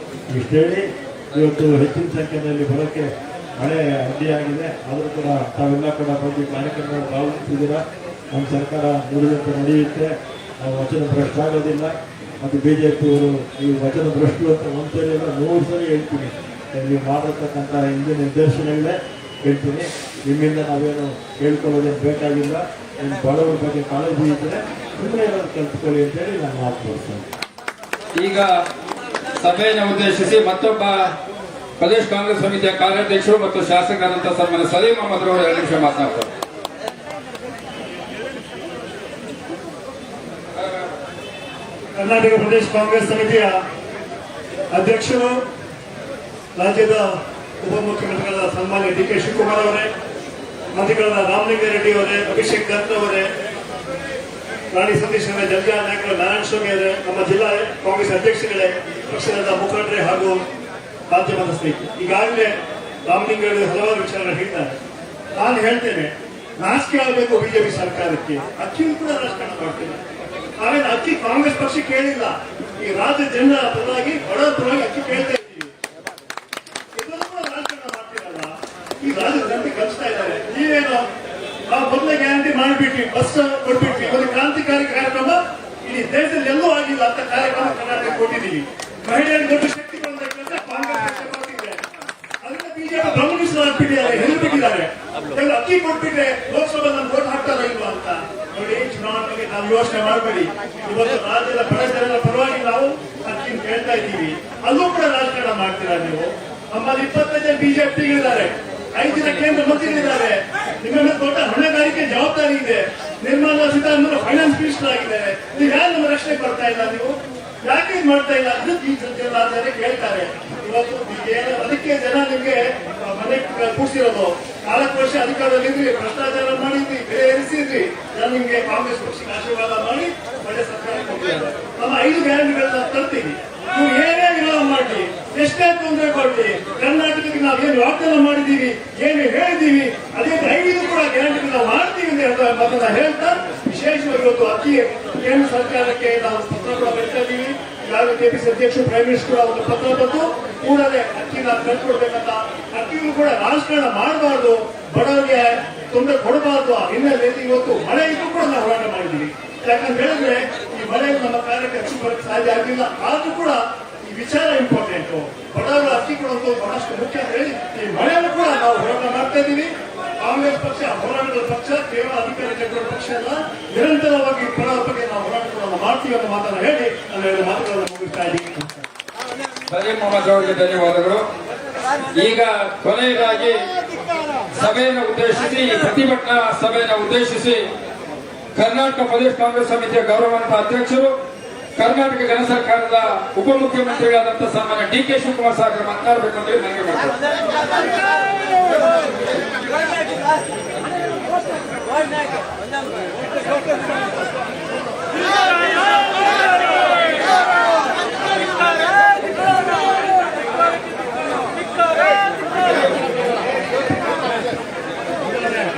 ಇಷ್ಟು ಹೇಳಿ ಇವತ್ತು ಹೆಚ್ಚಿನ ಸಂಖ್ಯೆಯಲ್ಲಿ ಬರೋಕ್ಕೆ ಮಳೆ ಅಡ್ಡಿಯಾಗಿದೆ. ಆದರೂ ಕೂಡ ತಾವೆಲ್ಲ ಕೂಡ ಬಂದು ಕಾರ್ಯಕ್ರಮವನ್ನು ಪಾಲ್ಗೊಳ್ತಿದ್ದೀರಾ. ನಮ್ಮ ಸರ್ಕಾರ ನುಡಿದಂತೆ ನಡೆಯುತ್ತೆ. ನಾವು ವಚನ ಭ್ರಷ್ಟ ಆಗೋದಿಲ್ಲ. ಮತ್ತು ಬಿಜೆಪಿಯವರು ಈ ವಚನ ಭ್ರಷ್ಟು ಅಂತ ಒಂದ್ಸರಿ ಅಲ್ಲ 100 ಸರಿ ಹೇಳ್ತೀನಿ. ನೀವು ಮಾಡಿರ್ತಕ್ಕಂಥ ಹಿಂದಿನ ನಿರ್ದೇಶನಗಳೇ ಹೇಳ್ತೀನಿ. ನಿಮ್ಮಿಂದ ನಾವೇನು ಹೇಳ್ಕೊಳ್ಳೋದೇನು ಬೇಕಾಗಿಲ್ಲ. ನಿಮ್ಮ ಬಡವರ ಬಗ್ಗೆ ಕಾಳಜಿ ಇದ್ದರೆ ಸುಮ್ಮನೆ ಇರೋದು ಕಲ್ತ್ಕೊಳ್ಳಿ ಅಂತೇಳಿ ನಾನು ಮಾತನಾಡ್ತೇನೆ. ಈಗ ಸಭೆಯನ್ನು ಉದ್ದೇಶಿಸಿ ಮತ್ತೊಬ್ಬ ಪ್ರದೇಶ ಕಾಂಗ್ರೆಸ್ ಸಮಿತಿಯ ಕಾರ್ಯಾಧ್ಯಕ್ಷರು ಮತ್ತು ಶಾಸಕರಾದಂತಹ ಸನ್ಮಾನ್ಯ ಸಲೀಂ ಅಹಮದ್ ಅವರು 2 ನಿಮಿಷ ಮಾತನಾಡ್ತಾರೆ. ಕರ್ನಾಟಕ ಪ್ರದೇಶ ಕಾಂಗ್ರೆಸ್ ಸಮಿತಿಯ ಅಧ್ಯಕ್ಷರು ರಾಜ್ಯದ ಉಪಮುಖ್ಯಮಂತ್ರಿಗಳಾದ ಸನ್ಮಾನ್ಯ ಡಿ ಕೆ ಶಿವಕುಮಾರ್ ಅವರೇ, ಮಂತ್ರಿಗಳಾದ ರಾಮಲಿಂಗಾರೆಡ್ಡಿ ಅವರೇ, ಅಭಿಷೇಕ್ ದತ್ ಅವರೇ, ರಾಣಿ ಸತೀಶ್ ಅವರೇ, ಜಲಜಾ ನಾಯಕರು, ನಾರಾಯಣ ಸ್ವಾಮಿ ಅವರೇ, ನಮ್ಮ ಜಿಲ್ಲಾ ಕಾಂಗ್ರೆಸ್ ಅಧ್ಯಕ್ಷಗಳೇ, ಪಕ್ಷದ ಮುಖಂಡರೇ ಹಾಗೂ ಮಾಧ್ಯಮದ ಸ್ನೇಹಿತರು, ಈಗಾಗಲೇ ರಾಮಲಿಂಗಾರೆಡ್ಡಿ ಹಲವಾರು ವಿಚಾರಗಳು ಹೇಳ್ತಾರೆ. ನಾನು ಹೇಳ್ತೇನೆ, ನಾಚಿಕೆ ಆಗಬೇಕು ಬಿಜೆಪಿ ಸರ್ಕಾರಕ್ಕೆ. ಅಕ್ಕಿಯೂ ಕೂಡ ರಾಜಕಾರಣ ಮಾಡ್ತೇನೆ. ನಾವೇನು ಅಕ್ಕಿ ಕಾಂಗ್ರೆಸ್ ಪಕ್ಷ ಕೇಳಿಲ್ಲ, ಈ ರಾಜ್ಯ ಜನರ ಪರವಾಗಿ ಬಡವರ ಪರವಾಗಿ ಅಕ್ಕಿ ಕೇಳ್ತಾ ಇದ್ದೀವಿ. ಇದನ್ನು ಕೂಡ ರಾಜಕಾರಣ ಮಾಡ್ತೀರಲ್ಲ, ಈ ರಾಜ್ಯದ ಜನತೆ ಕಲಿಸ್ತಾ ಇದ್ದಾರೆ. ನೀವೇನು ನಾವು ಮೊದಲೇ ಗ್ಯಾರಂಟಿ ಮಾಡಿಬಿಟ್ವಿ, ಬಸ್ ಕೊಟ್ಬಿಟ್ವಿ, ಒಂದು ಕ್ರಾಂತಿಕಾರಿ ಕಾರ್ಯಕ್ರಮ ಇಡೀ ದೇಶದಲ್ಲಿ ಎಲ್ಲೂ ಆಗಿಲ್ಲ ಅಂತ ಕಾರ್ಯಕ್ರಮ ಕರ್ನಾಟಕ ಕೊಟ್ಟಿದ್ದೀವಿ. ಮಹಿಳೆಯರಿಗೆ ದೊಡ್ಡ ಶಕ್ತಿ ಬಂದಕ್ಕೆ ಕಾಂಗ್ರೆಸ್ ಪಕ್ಷ ಕೊಟ್ಟಿದೆ, ಅದನ್ನ ಬಿಜೆಪಿ ಗಮನಿಸಲಾಗ್ಬಿಟ್ಟಿದ್ದಾರೆ, ಹೆಲ್ಬಿಟ್ಟಿದ್ದಾರೆ. ಅಕ್ಕಿ ಕೊಟ್ಬಿಟ್ರೆ ಲೋಕಸಭೆ ನಮ್ಗೆ ವೋಟ್ ಹಾಕ್ತಾರ ಇಲ್ವಾ ಅಂತ ನೋಡಿ. ಚುನಾವಣೆಗೆ ನಾವು ಯೋಚನೆ ಮಾಡಬೇಡಿ. ಇವತ್ತು ರಾಜ್ಯದ ಬಡ ಜನರ ಪರವಾಗಿ ನಾವು ಅಕ್ಕಿ ಕೇಳ್ತಾ ಇದ್ದೀವಿ, ಅಲ್ಲೂ ಕೂಡ ರಾಜಕಾರಣ ಮಾಡ್ತೀರಾ ನೀವು. ನಮ್ಮಲ್ಲಿ 25 ಜನ ಬಿಜೆಪಿ ಇದ್ದಾರೆ, 5 ಜನ ಕೇಂದ್ರ ಮಂತ್ರಿಗಳಿದ್ದಾರೆ. ನಿಮ್ಮ ಮೇಲೆ ದೊಡ್ಡ ಹೊಣೆಗಾರಿಕೆ ಜವಾಬ್ದಾರಿ ಇದೆ. ನಿರ್ಮಲಾ ಸೀತಾರಾಮನ್ ಫೈನಾನ್ಸ್ ಮಿನಿಸ್ಟರ್ ಆಗಿದ್ದಾರೆ. ನೀವು ಯಾರು ನಮ್ಮ ರಕ್ಷಣೆ ಕೊಡ್ತಾ ಇಲ್ಲ, ನೀವು ಯಾಕೆ ಇದು ಮಾಡ್ತಾ ಇಲ್ಲ ಅಂತ ಈ ಜನ ಕೇಳ್ತಾರೆ. ಇವತ್ತು ಅದಕ್ಕೆ ಜನ ನಿಮ್ಗೆ ಮನೆ ಕೂಡಿಸಿರೋದು. 4 ವರ್ಷ ಅಧಿಕಾರದಲ್ಲಿದ್ರಿ, ಭ್ರಷ್ಟಾಚಾರ ಮಾಡಿದ್ರಿ, ಬೆಲೆ ಏರಿಸಿದ್ರಿ, ಜನ ನಿಮ್ಗೆ ಕಾಂಗ್ರೆಸ್ ಪಕ್ಷಕ್ಕೆ ಆಶೀರ್ವಾದ ಮಾಡಿ ಒಳ್ಳೆ ಸರ್ಕಾರ ಕೊಟ್ಟಿದ್ದಾರೆ. ನಮ್ಮ 5 ಗ್ಯಾರಂಟಿಗಳನ್ನ ತರ್ತೀವಿ. ನೀವು ಏನೇ ವಿರೋಧ ಮಾಡಿ, ಎಷ್ಟೇ ತೊಂದರೆ ಕೊಡ್ಲಿ, ಕರ್ನಾಟಕಕ್ಕೆ ನಾವು ಏನು ವಾಗ್ದಾನ ಮಾಡಿದ್ದೀವಿ, ಏನು ಹೇಳಿದ್ದೀವಿ, ಅದೇ 5 ಕೂಡ ಗ್ಯಾರಂಟಿ ನಾವು ಮಾಡ್ತೀವಿ ಅಂತ ಮಾತನ್ನ ಹೇಳ್ತಾ, ವಿಶೇಷವಾಗಿ ಇವತ್ತು ಅಕ್ಕಿ ಕೇಂದ್ರ ಸರ್ಕಾರಕ್ಕೆ ನಾವು ಪತ್ರ ಕೂಡ ಬರೀತಾ ಇದ್ದೀವಿ. ಈಗಾಗಲೇ ಕೆಪಿಸಿ ಅಧ್ಯಕ್ಷರು, ಪ್ರೈಮ್ ಮಿನಿಸ್ಟರ್ ಒಂದು ಪತ್ರ ಬಂದು ಕೂಡಲೇ ಅಕ್ಕಿನ ಕಳ್ಕೊಡ್ಬೇಕಂತ. ಅಕ್ಕಿಗೂ ಕೂಡ ರಾಜಕಾರಣ ಮಾಡಬಾರ್ದು, ಬಡವರಿಗೆ ತೊಂದರೆ ಕೊಡಬಾರ್ದು ಆ ಹಿನ್ನೆಲೆಯಲ್ಲಿ ಇವತ್ತು ಮಳೆ ಇದ್ದು ಕೂಡ ನಾವು ಹೋರಾಟ ಮಾಡಿದ್ದೀವಿ. ಯಾಕಂತ ಹೇಳಿದ್ರೆ ಈ ಮಳೆ ನಮ್ಮ ಕಾರ್ಯಕ್ಕೆ ಅಕ್ಕಿ ಬರಕ್ಕೆ ಸಾಧ್ಯ ಆಗಿಲ್ಲ. ಆದ್ರೂ ಕೂಡ ಈ ವಿಚಾರ ಇಂಪಾರ್ಟೆಂಟ್. ಬಡವರು ಅಕ್ಕಿ ಕೊಡೋದು ಬಹಳಷ್ಟು ಮುಖ್ಯ ಅಂತ ಹೇಳಿ ಈ ಮಳೆಯನ್ನು ಕೂಡ ನಾವು ಹೋರಾಟ ಮಾಡ್ತಾ ಇದ್ದೀವಿ. ಕಾಂಗ್ರೆಸ್ ಪಕ್ಷ ಹೋರಾಟದ ಪಕ್ಷ, ಕೇವಲ ಅಧಿಕಾರಕ್ಕೆ ಪಕ್ಷ ಅಲ್ಲ, ನಿರಂತರವಾಗಿ ಬಡವರ ಬಗ್ಗೆ ನಾವು ಹೋರಾಟಗಳನ್ನು ಮಾಡ್ತೀವಿ ಅನ್ನೋ ಮಾತನ್ನು ಹೇಳಿ ನಾನು ಮಾತುಗಳನ್ನು ಮುಗಿಸ್ತಾ ಇದ್ದೀನಿ. ಸಲೀಂ ಮೊಹಮ್ಮದ್ ಅವರಿಗೆ ಧನ್ಯವಾದಗಳು. ಈಗ ಕೊನೆಯದಾಗಿ ಸಭೆಯನ್ನು ಉದ್ದೇಶಿಸಿ, ಪ್ರತಿಭಟನಾ ಸಭೆಯನ್ನು ಉದ್ದೇಶಿಸಿ ಕರ್ನಾಟಕ ಪ್ರದೇಶ ಕಾಂಗ್ರೆಸ್ ಸಮಿತಿಯ ಗೌರವಾನ್ವಿತ ಅಧ್ಯಕ್ಷರು, ಕರ್ನಾಟಕ ಜನ ಸರ್ಕಾರದ ಉಪಮುಖ್ಯಮಂತ್ರಿಗಳಾದಂತಹ ಸನ್ಮಾನ್ಯ ಡಿ ಕೆ ಶಿವಕುಮಾರ್ ಸಾಹೇಬರು ಮಾತನಾಡಬೇಕಂತ ನನಗೆ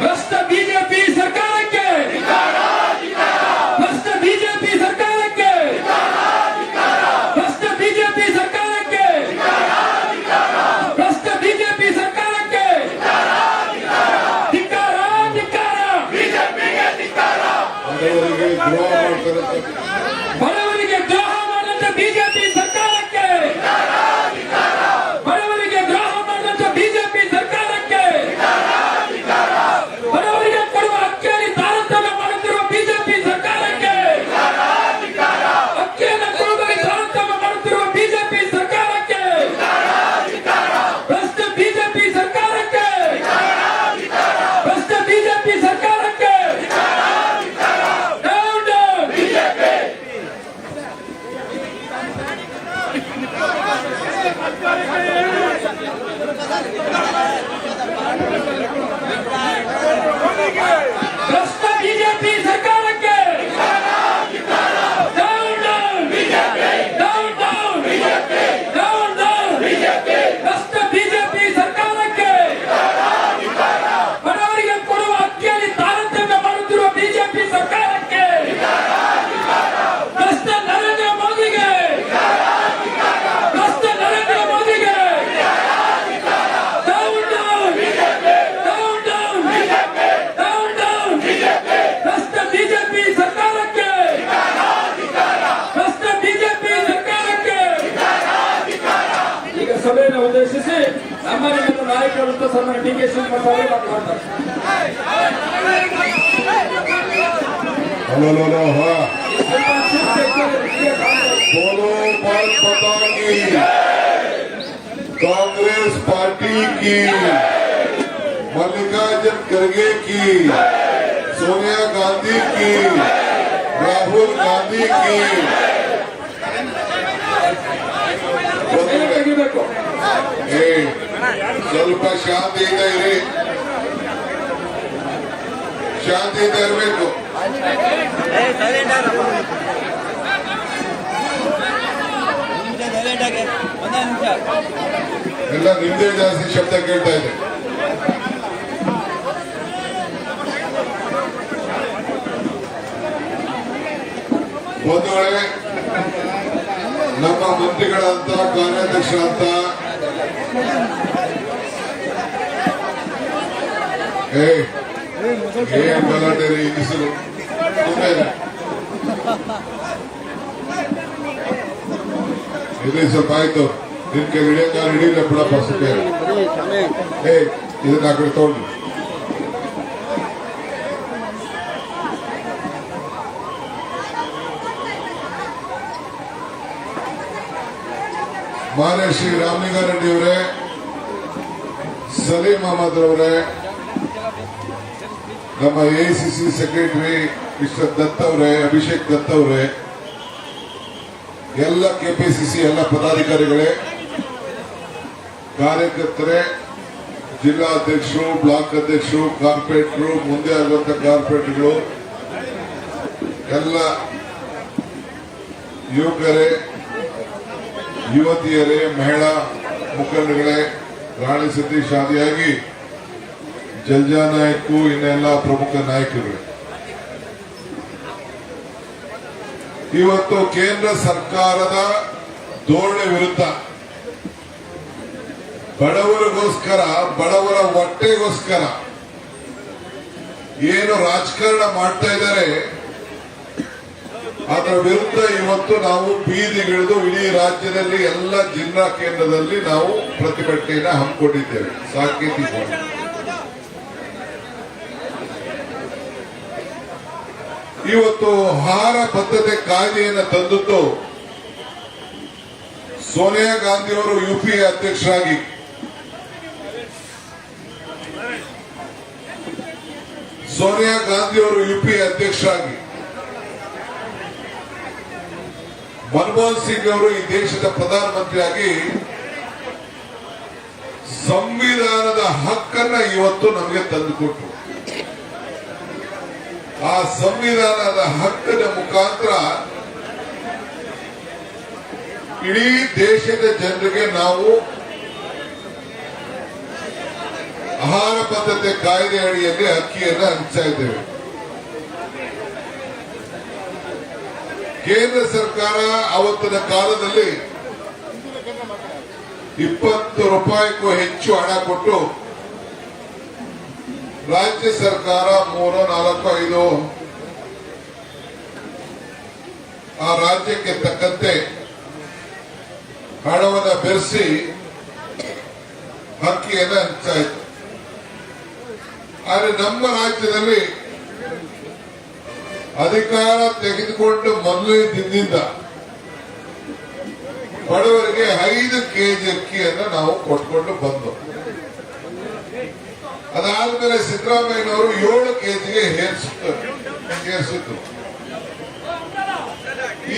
ಭ್ರಷ್ಟ ಬಿಜೆಪಿ ಸರ್ಕಾರಕ್ಕೆ, ಭ್ರಷ್ಟ ಬಿಜೆಪಿ ಸರ್ಕಾರಕ್ಕೆ, ಭ್ರಷ್ಟ ಬಿಜೆಪಿ ಸರ್ಕಾರಕ್ಕೆ, ಭ್ರಷ್ಟ ಬಿಜೆಪಿ ಸರ್ಕಾರಕ್ಕೆ ಧಿಕ್ಕಾರ, ಧಿಕ್ಕಾರ, ಬಿಜೆಪಿಗೆ ಧಿಕ್ಕಾರ. ಬಡವರಿಗೆ ದ್ರೋಹ ಮಾಡಿದಂತ ಬಿಜೆಪಿ ಸರ್ಕಾರಕ್ಕೆ, ಬಡವರಿಗೆ ದ್ರೋಹ ಮಾಡಿದಂತ ಬಿಜೆಪಿ ಸರ್ಕಾರಕ್ಕೆ, ಬಡವರಿಗೆ ಕೊಡುವ ಅಕ್ಕಿಯಲ್ಲಿ ತಾರತಮ್ಯ ಮಾಡುತ್ತಿರುವ ಬಿಜೆಪಿ ಸರ್ಕಾರಕ್ಕೆ, ಅಕ್ಕಿಯನ್ನು ಕೊಡುವಲ್ಲಿ ತಾರತಮ್ಯ ಮಾಡುತ್ತಿರುವ ಬಿಜೆಪಿ ಸರ್ಕಾರಕ್ಕೆ, ಭ್ರಷ್ಟ ಬಿಜೆಪಿ ಸರ್ಕಾರಕ್ಕೆ, ಭ್ರಷ್ಟ ಬಿಜೆಪಿ ಸರ್ಕಾರಕ್ಕೆ ಡೌನ್ ಡೌನ್ ಬಿಜೆಪಿ. ಭ್ರಷ್ಟ ಬಿಜೆಪಿ ಸರ್ಕಾರಕ್ಕೆ down down BJP, down down BJP, down down BJP. ಭ್ರಷ್ಟ ಬಿಜೆಪಿ ಸರ್ಕಾರಕ್ಕೆ, ಬಡವರಿಗೆ ಕೊಡುವ ಅಕ್ಕಿಯಲ್ಲಿ ತಾರತಮ್ಯ ಮಾಡುತ್ತಿರುವ ಬಿಜೆಪಿ ಸರ್ಕಾರಕ್ಕೆ, ಭ್ರಷ್ಟ ನರೇಂದ್ರ ಮೋದಿಗೆ, ಭ್ರಷ್ಟ ನರೇಂದ್ರ ಮೋದಿಗೆ down down BJP, down down BJP, down down BJP. ಭ್ರಷ್ಟ ಬಿಜೆಪಿ ಸರ್ಕಾರಕ್ಕೆ, ಭ್ರಷ್ಟ ಬಿಜೆಪಿ ಸರ್ಕಾರಕ್ಕೆ. ಈಗ ಸಭೆಯನ್ನು ಉದ್ದೇಶಿಸಿ ನಮ್ಮ ನಿಮ್ಮನ್ನು ನಾಯಕರು ಸನ್ಮಾನ್ಯ ಡಿ ಕೆ ಶಿವಕುಮಾರ್ ಅವರು ಮಾತನಾಡ್ತಾರೆ. हेलो हेलो हाँ बोलो भारत माता की, कांग्रेस पार्टी की, मल्लिकार्जुन खड़गे की, सोनिया गांधी की, राहुल गांधी की ತೆಗಿಬೇಕು. ಸ್ವಲ್ಪ ಶಾಂತಿಯಿಂದ ಇರಿ, ಶಾಂತಿಯಿಂದ ಇರಬೇಕು. ಎಲ್ಲ ನಿಮ್ದೇ ಜಾಸ್ತಿ ಶಬ್ದ ಕೇಳ್ತಾ ಇದೆ. ಬಂಧುಗಳೇ, ನಮ್ಮ ಮಂತ್ರಿಗಳಂತ ಕಾರ್ಯಾಧ್ಯಕ್ಷರಂತ ಏನ್ ಗಲಾಟೆ ಹೆಸರು ಇಲ್ಲಿ ಸ್ವಲ್ಪ ಆಯ್ತು. ನಿನ್ ಕೈ ಹಿಡಿಯಕ ಹಿಡಿಯಲ್ಲ ಬಿಡಪ್ಪ ಸುತ್ತ. ಇದನ್ನ ಆ ಕಡೆ ತಗೊಂಡು ಮಾನ್ಯ ಶ್ರೀ ರಾಮಲಿಂಗಾರೆಡ್ಡಿ ಅವರೇ, ಸಲೀಂ ಅಹಮದ್ ಅವರೇ, ನಮ್ಮ ಎಐಸಿಸಿ ಸೆಕ್ರೆಟರಿ ಮಿಸ್ಟರ್ ದತ್ ಅವರೇ, ಅಭಿಷೇಕ್ ದತ್ ಅವರೇ, ಎಲ್ಲ ಕೆಪಿಸಿಸಿ ಎಲ್ಲ ಪದಾಧಿಕಾರಿಗಳೇ, ಕಾರ್ಯಕರ್ತರೇ, ಜಿಲ್ಲಾಧ್ಯಕ್ಷರು, ಬ್ಲಾಕ್ ಅಧ್ಯಕ್ಷರು, ಕಾರ್ಪೊರೇಟರು, ಮುಂದೆ ಆಗುವಂತ ಕಾರ್ಪೊರೇಟರ್ಗಳು, ಎಲ್ಲ ಯುವಕರೇ, ಯುವತಿಯರೇ, ಮಹಿಳಾ ಮುಖಂಡಗಳೇ, ರಾಣಿ ಸತೀಶ್ ಆದಿಯಾಗಿ ಜಲ್ಜಾ ನಾಯಕು, ಇನ್ನೆಲ್ಲ ಪ್ರಮುಖ ನಾಯಕರುಗಳೇ, ಇವತ್ತು ಕೇಂದ್ರ ಸರ್ಕಾರದ ಧೋರಣೆ ವಿರುದ್ಧ ಬಡವರಿಗೋಸ್ಕರ, ಬಡವರ ಹೊಟ್ಟೆಗೋಸ್ಕರ ಏನು ರಾಜಕಾರಣ ಮಾಡ್ತಾ ಇದ್ದಾರೆ ಅದರ ವಿರುದ್ಧ ಇವತ್ತು ನಾವು ಬೀದಿಗಿಳಿದು ಇಡೀ ರಾಜ್ಯದಲ್ಲಿ ಎಲ್ಲ ಜಿಲ್ಲಾ ಕೇಂದ್ರದಲ್ಲಿ ನಾವು ಪ್ರತಿಭಟನೆಯನ್ನು ಹಮ್ಮಿಕೊಂಡಿದ್ದೇವೆ. ಸಾಂಕೇತಿಕವಾಗಿ ಇವತ್ತು ಆಹಾರ ಭದ್ರತೆ ಕಾಯ್ದೆಯನ್ನು ತಂದದ್ದು ಸೋನಿಯಾ ಗಾಂಧಿ ಅವರು ಯುಪಿಎ ಅಧ್ಯಕ್ಷರಾಗಿ, ಸೋನಿಯಾ ಗಾಂಧಿ ಅವರು ಯುಪಿಎ ಅಧ್ಯಕ್ಷರಾಗಿ, ಮನಮೋಹನ್ ಸಿಂಗ್ ಅವರು ಈ ದೇಶದ ಪ್ರಧಾನಮಂತ್ರಿಯಾಗಿ ಸಂವಿಧಾನದ ಹಕ್ಕನ್ನ ಇವತ್ತು ನಮಗೆ ತಂದುಕೊಟ್ರು. ಆ ಸಂವಿಧಾನದ ಹಕ್ಕದ ಮುಖಾಂತರ ಇಡೀ ದೇಶದ ಜನರಿಗೆ ನಾವು ಆಹಾರ ಭದ್ರತೆ ಕಾಯ್ದೆ ಅಡಿಯಲ್ಲಿ ಅಕ್ಕಿಯನ್ನು ಹಂಚ್ತಾ ಇದ್ದೇವೆ. ಕೇಂದ್ರ ಸರ್ಕಾರ ಅವತ್ತಿನ ಕಾಲದಲ್ಲಿ 20 ರೂಪಾಯಿಗೂ ಹೆಚ್ಚು ಹಣ ಕೊಟ್ಟು ರಾಜ್ಯ ಸರ್ಕಾರ 3, 4, 5 ಆ ರಾಜ್ಯಕ್ಕೆ ತಕ್ಕಂತೆ ಹಣವನ್ನು ಬೆರೆಸಿ ಅಕ್ಕಿಯನ್ನು ಹಂಚ್ತಾ ಇತ್ತು. ಆದರೆ ನಮ್ಮ ರಾಜ್ಯದಲ್ಲಿ ಅಧಿಕಾರ ತೆಗೆದುಕೊಂಡು ಮೊದಲನೇ ದಿನದಿಂದ ಬಡವರಿಗೆ 5 ಕೆಜಿ ಅಕ್ಕಿಯನ್ನು ನಾವು ಕೊಟ್ಕೊಂಡು ಬಂದು, ಅದಾದ್ಮೇಲೆ ಸಿದ್ದರಾಮಯ್ಯನವರು 7 ಕೆಜಿಗೆ ಏರಿಸಿದ್ರು.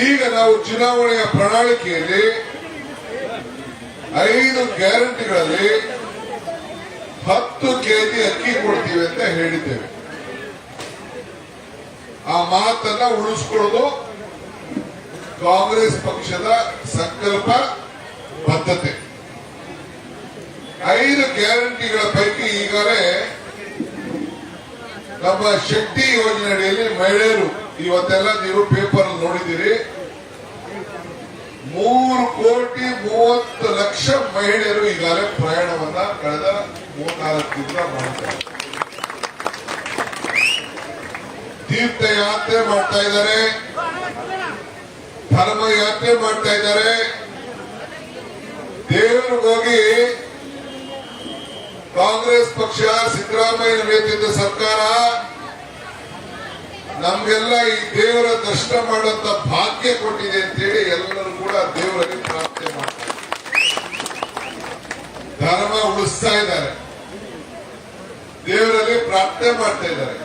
ಈಗ ನಾವು ಚುನಾವಣೆಯ ಪ್ರಣಾಳಿಕೆಯಲ್ಲಿ 5 ಗ್ಯಾರಂಟಿಗಳಲ್ಲಿ 10 ಕೆಜಿ ಅಕ್ಕಿ ಕೊಡ್ತೀವಿ ಅಂತ ಹೇಳಿದ್ದೇವೆ. ಆ ಮಾತನ್ನ ಉಳಿಸ್ಕೊಳ್ಳೋದು ಕಾಂಗ್ರೆಸ್ ಪಕ್ಷದ ಸಂಕಲ್ಪ ಬದ್ಧತೆ. 5 ಗ್ಯಾರಂಟಿಗಳ ಪೈಕಿ ಈಗಾಗಲೇ ನಮ್ಮ ಶಕ್ತಿ ಯೋಜನೆ ಅಡಿಯಲ್ಲಿ ಮಹಿಳೆಯರು, ಇವತ್ತೆಲ್ಲ ನೀವು ಪೇಪರ್ ನೋಡಿದ್ದೀರಿ, 3,30,00,000 ಮಹಿಳೆಯರು ಈಗಾಗಲೇ ಪ್ರಯಾಣವನ್ನ ಕಳೆದ 3-4 ದಿನ ಮಾಡಿದ್ದಾರೆ. ತೀರ್ಥಯಾತ್ರೆ ಮಾಡ್ತಾ ಇದ್ದಾರೆ, ಧರ್ಮ ಯಾತ್ರೆ ಮಾಡ್ತಾ ಇದ್ದಾರೆ. ದೇವರಿಗೋಗಿ ಕಾಂಗ್ರೆಸ್ ಪಕ್ಷ, ಸಿದ್ದರಾಮಯ್ಯ ನೇತೃತ್ವದ ಸರ್ಕಾರ ನಮ್ಗೆಲ್ಲ ಈ ದೇವರ ದರ್ಶನ ಮಾಡುವಂತ ಭಾಗ್ಯ ಕೊಟ್ಟಿದೆ ಅಂತೇಳಿ ಎಲ್ಲರೂ ಕೂಡ ದೇವರಲ್ಲಿ ಪ್ರಾರ್ಥನೆ ಮಾಡ್ತಾರೆ, ಧರ್ಮ ಉಳಿಸ್ತಾ ಇದ್ದಾರೆ, ದೇವರಲ್ಲಿ ಪ್ರಾರ್ಥನೆ ಮಾಡ್ತಾ ಇದ್ದಾರೆ,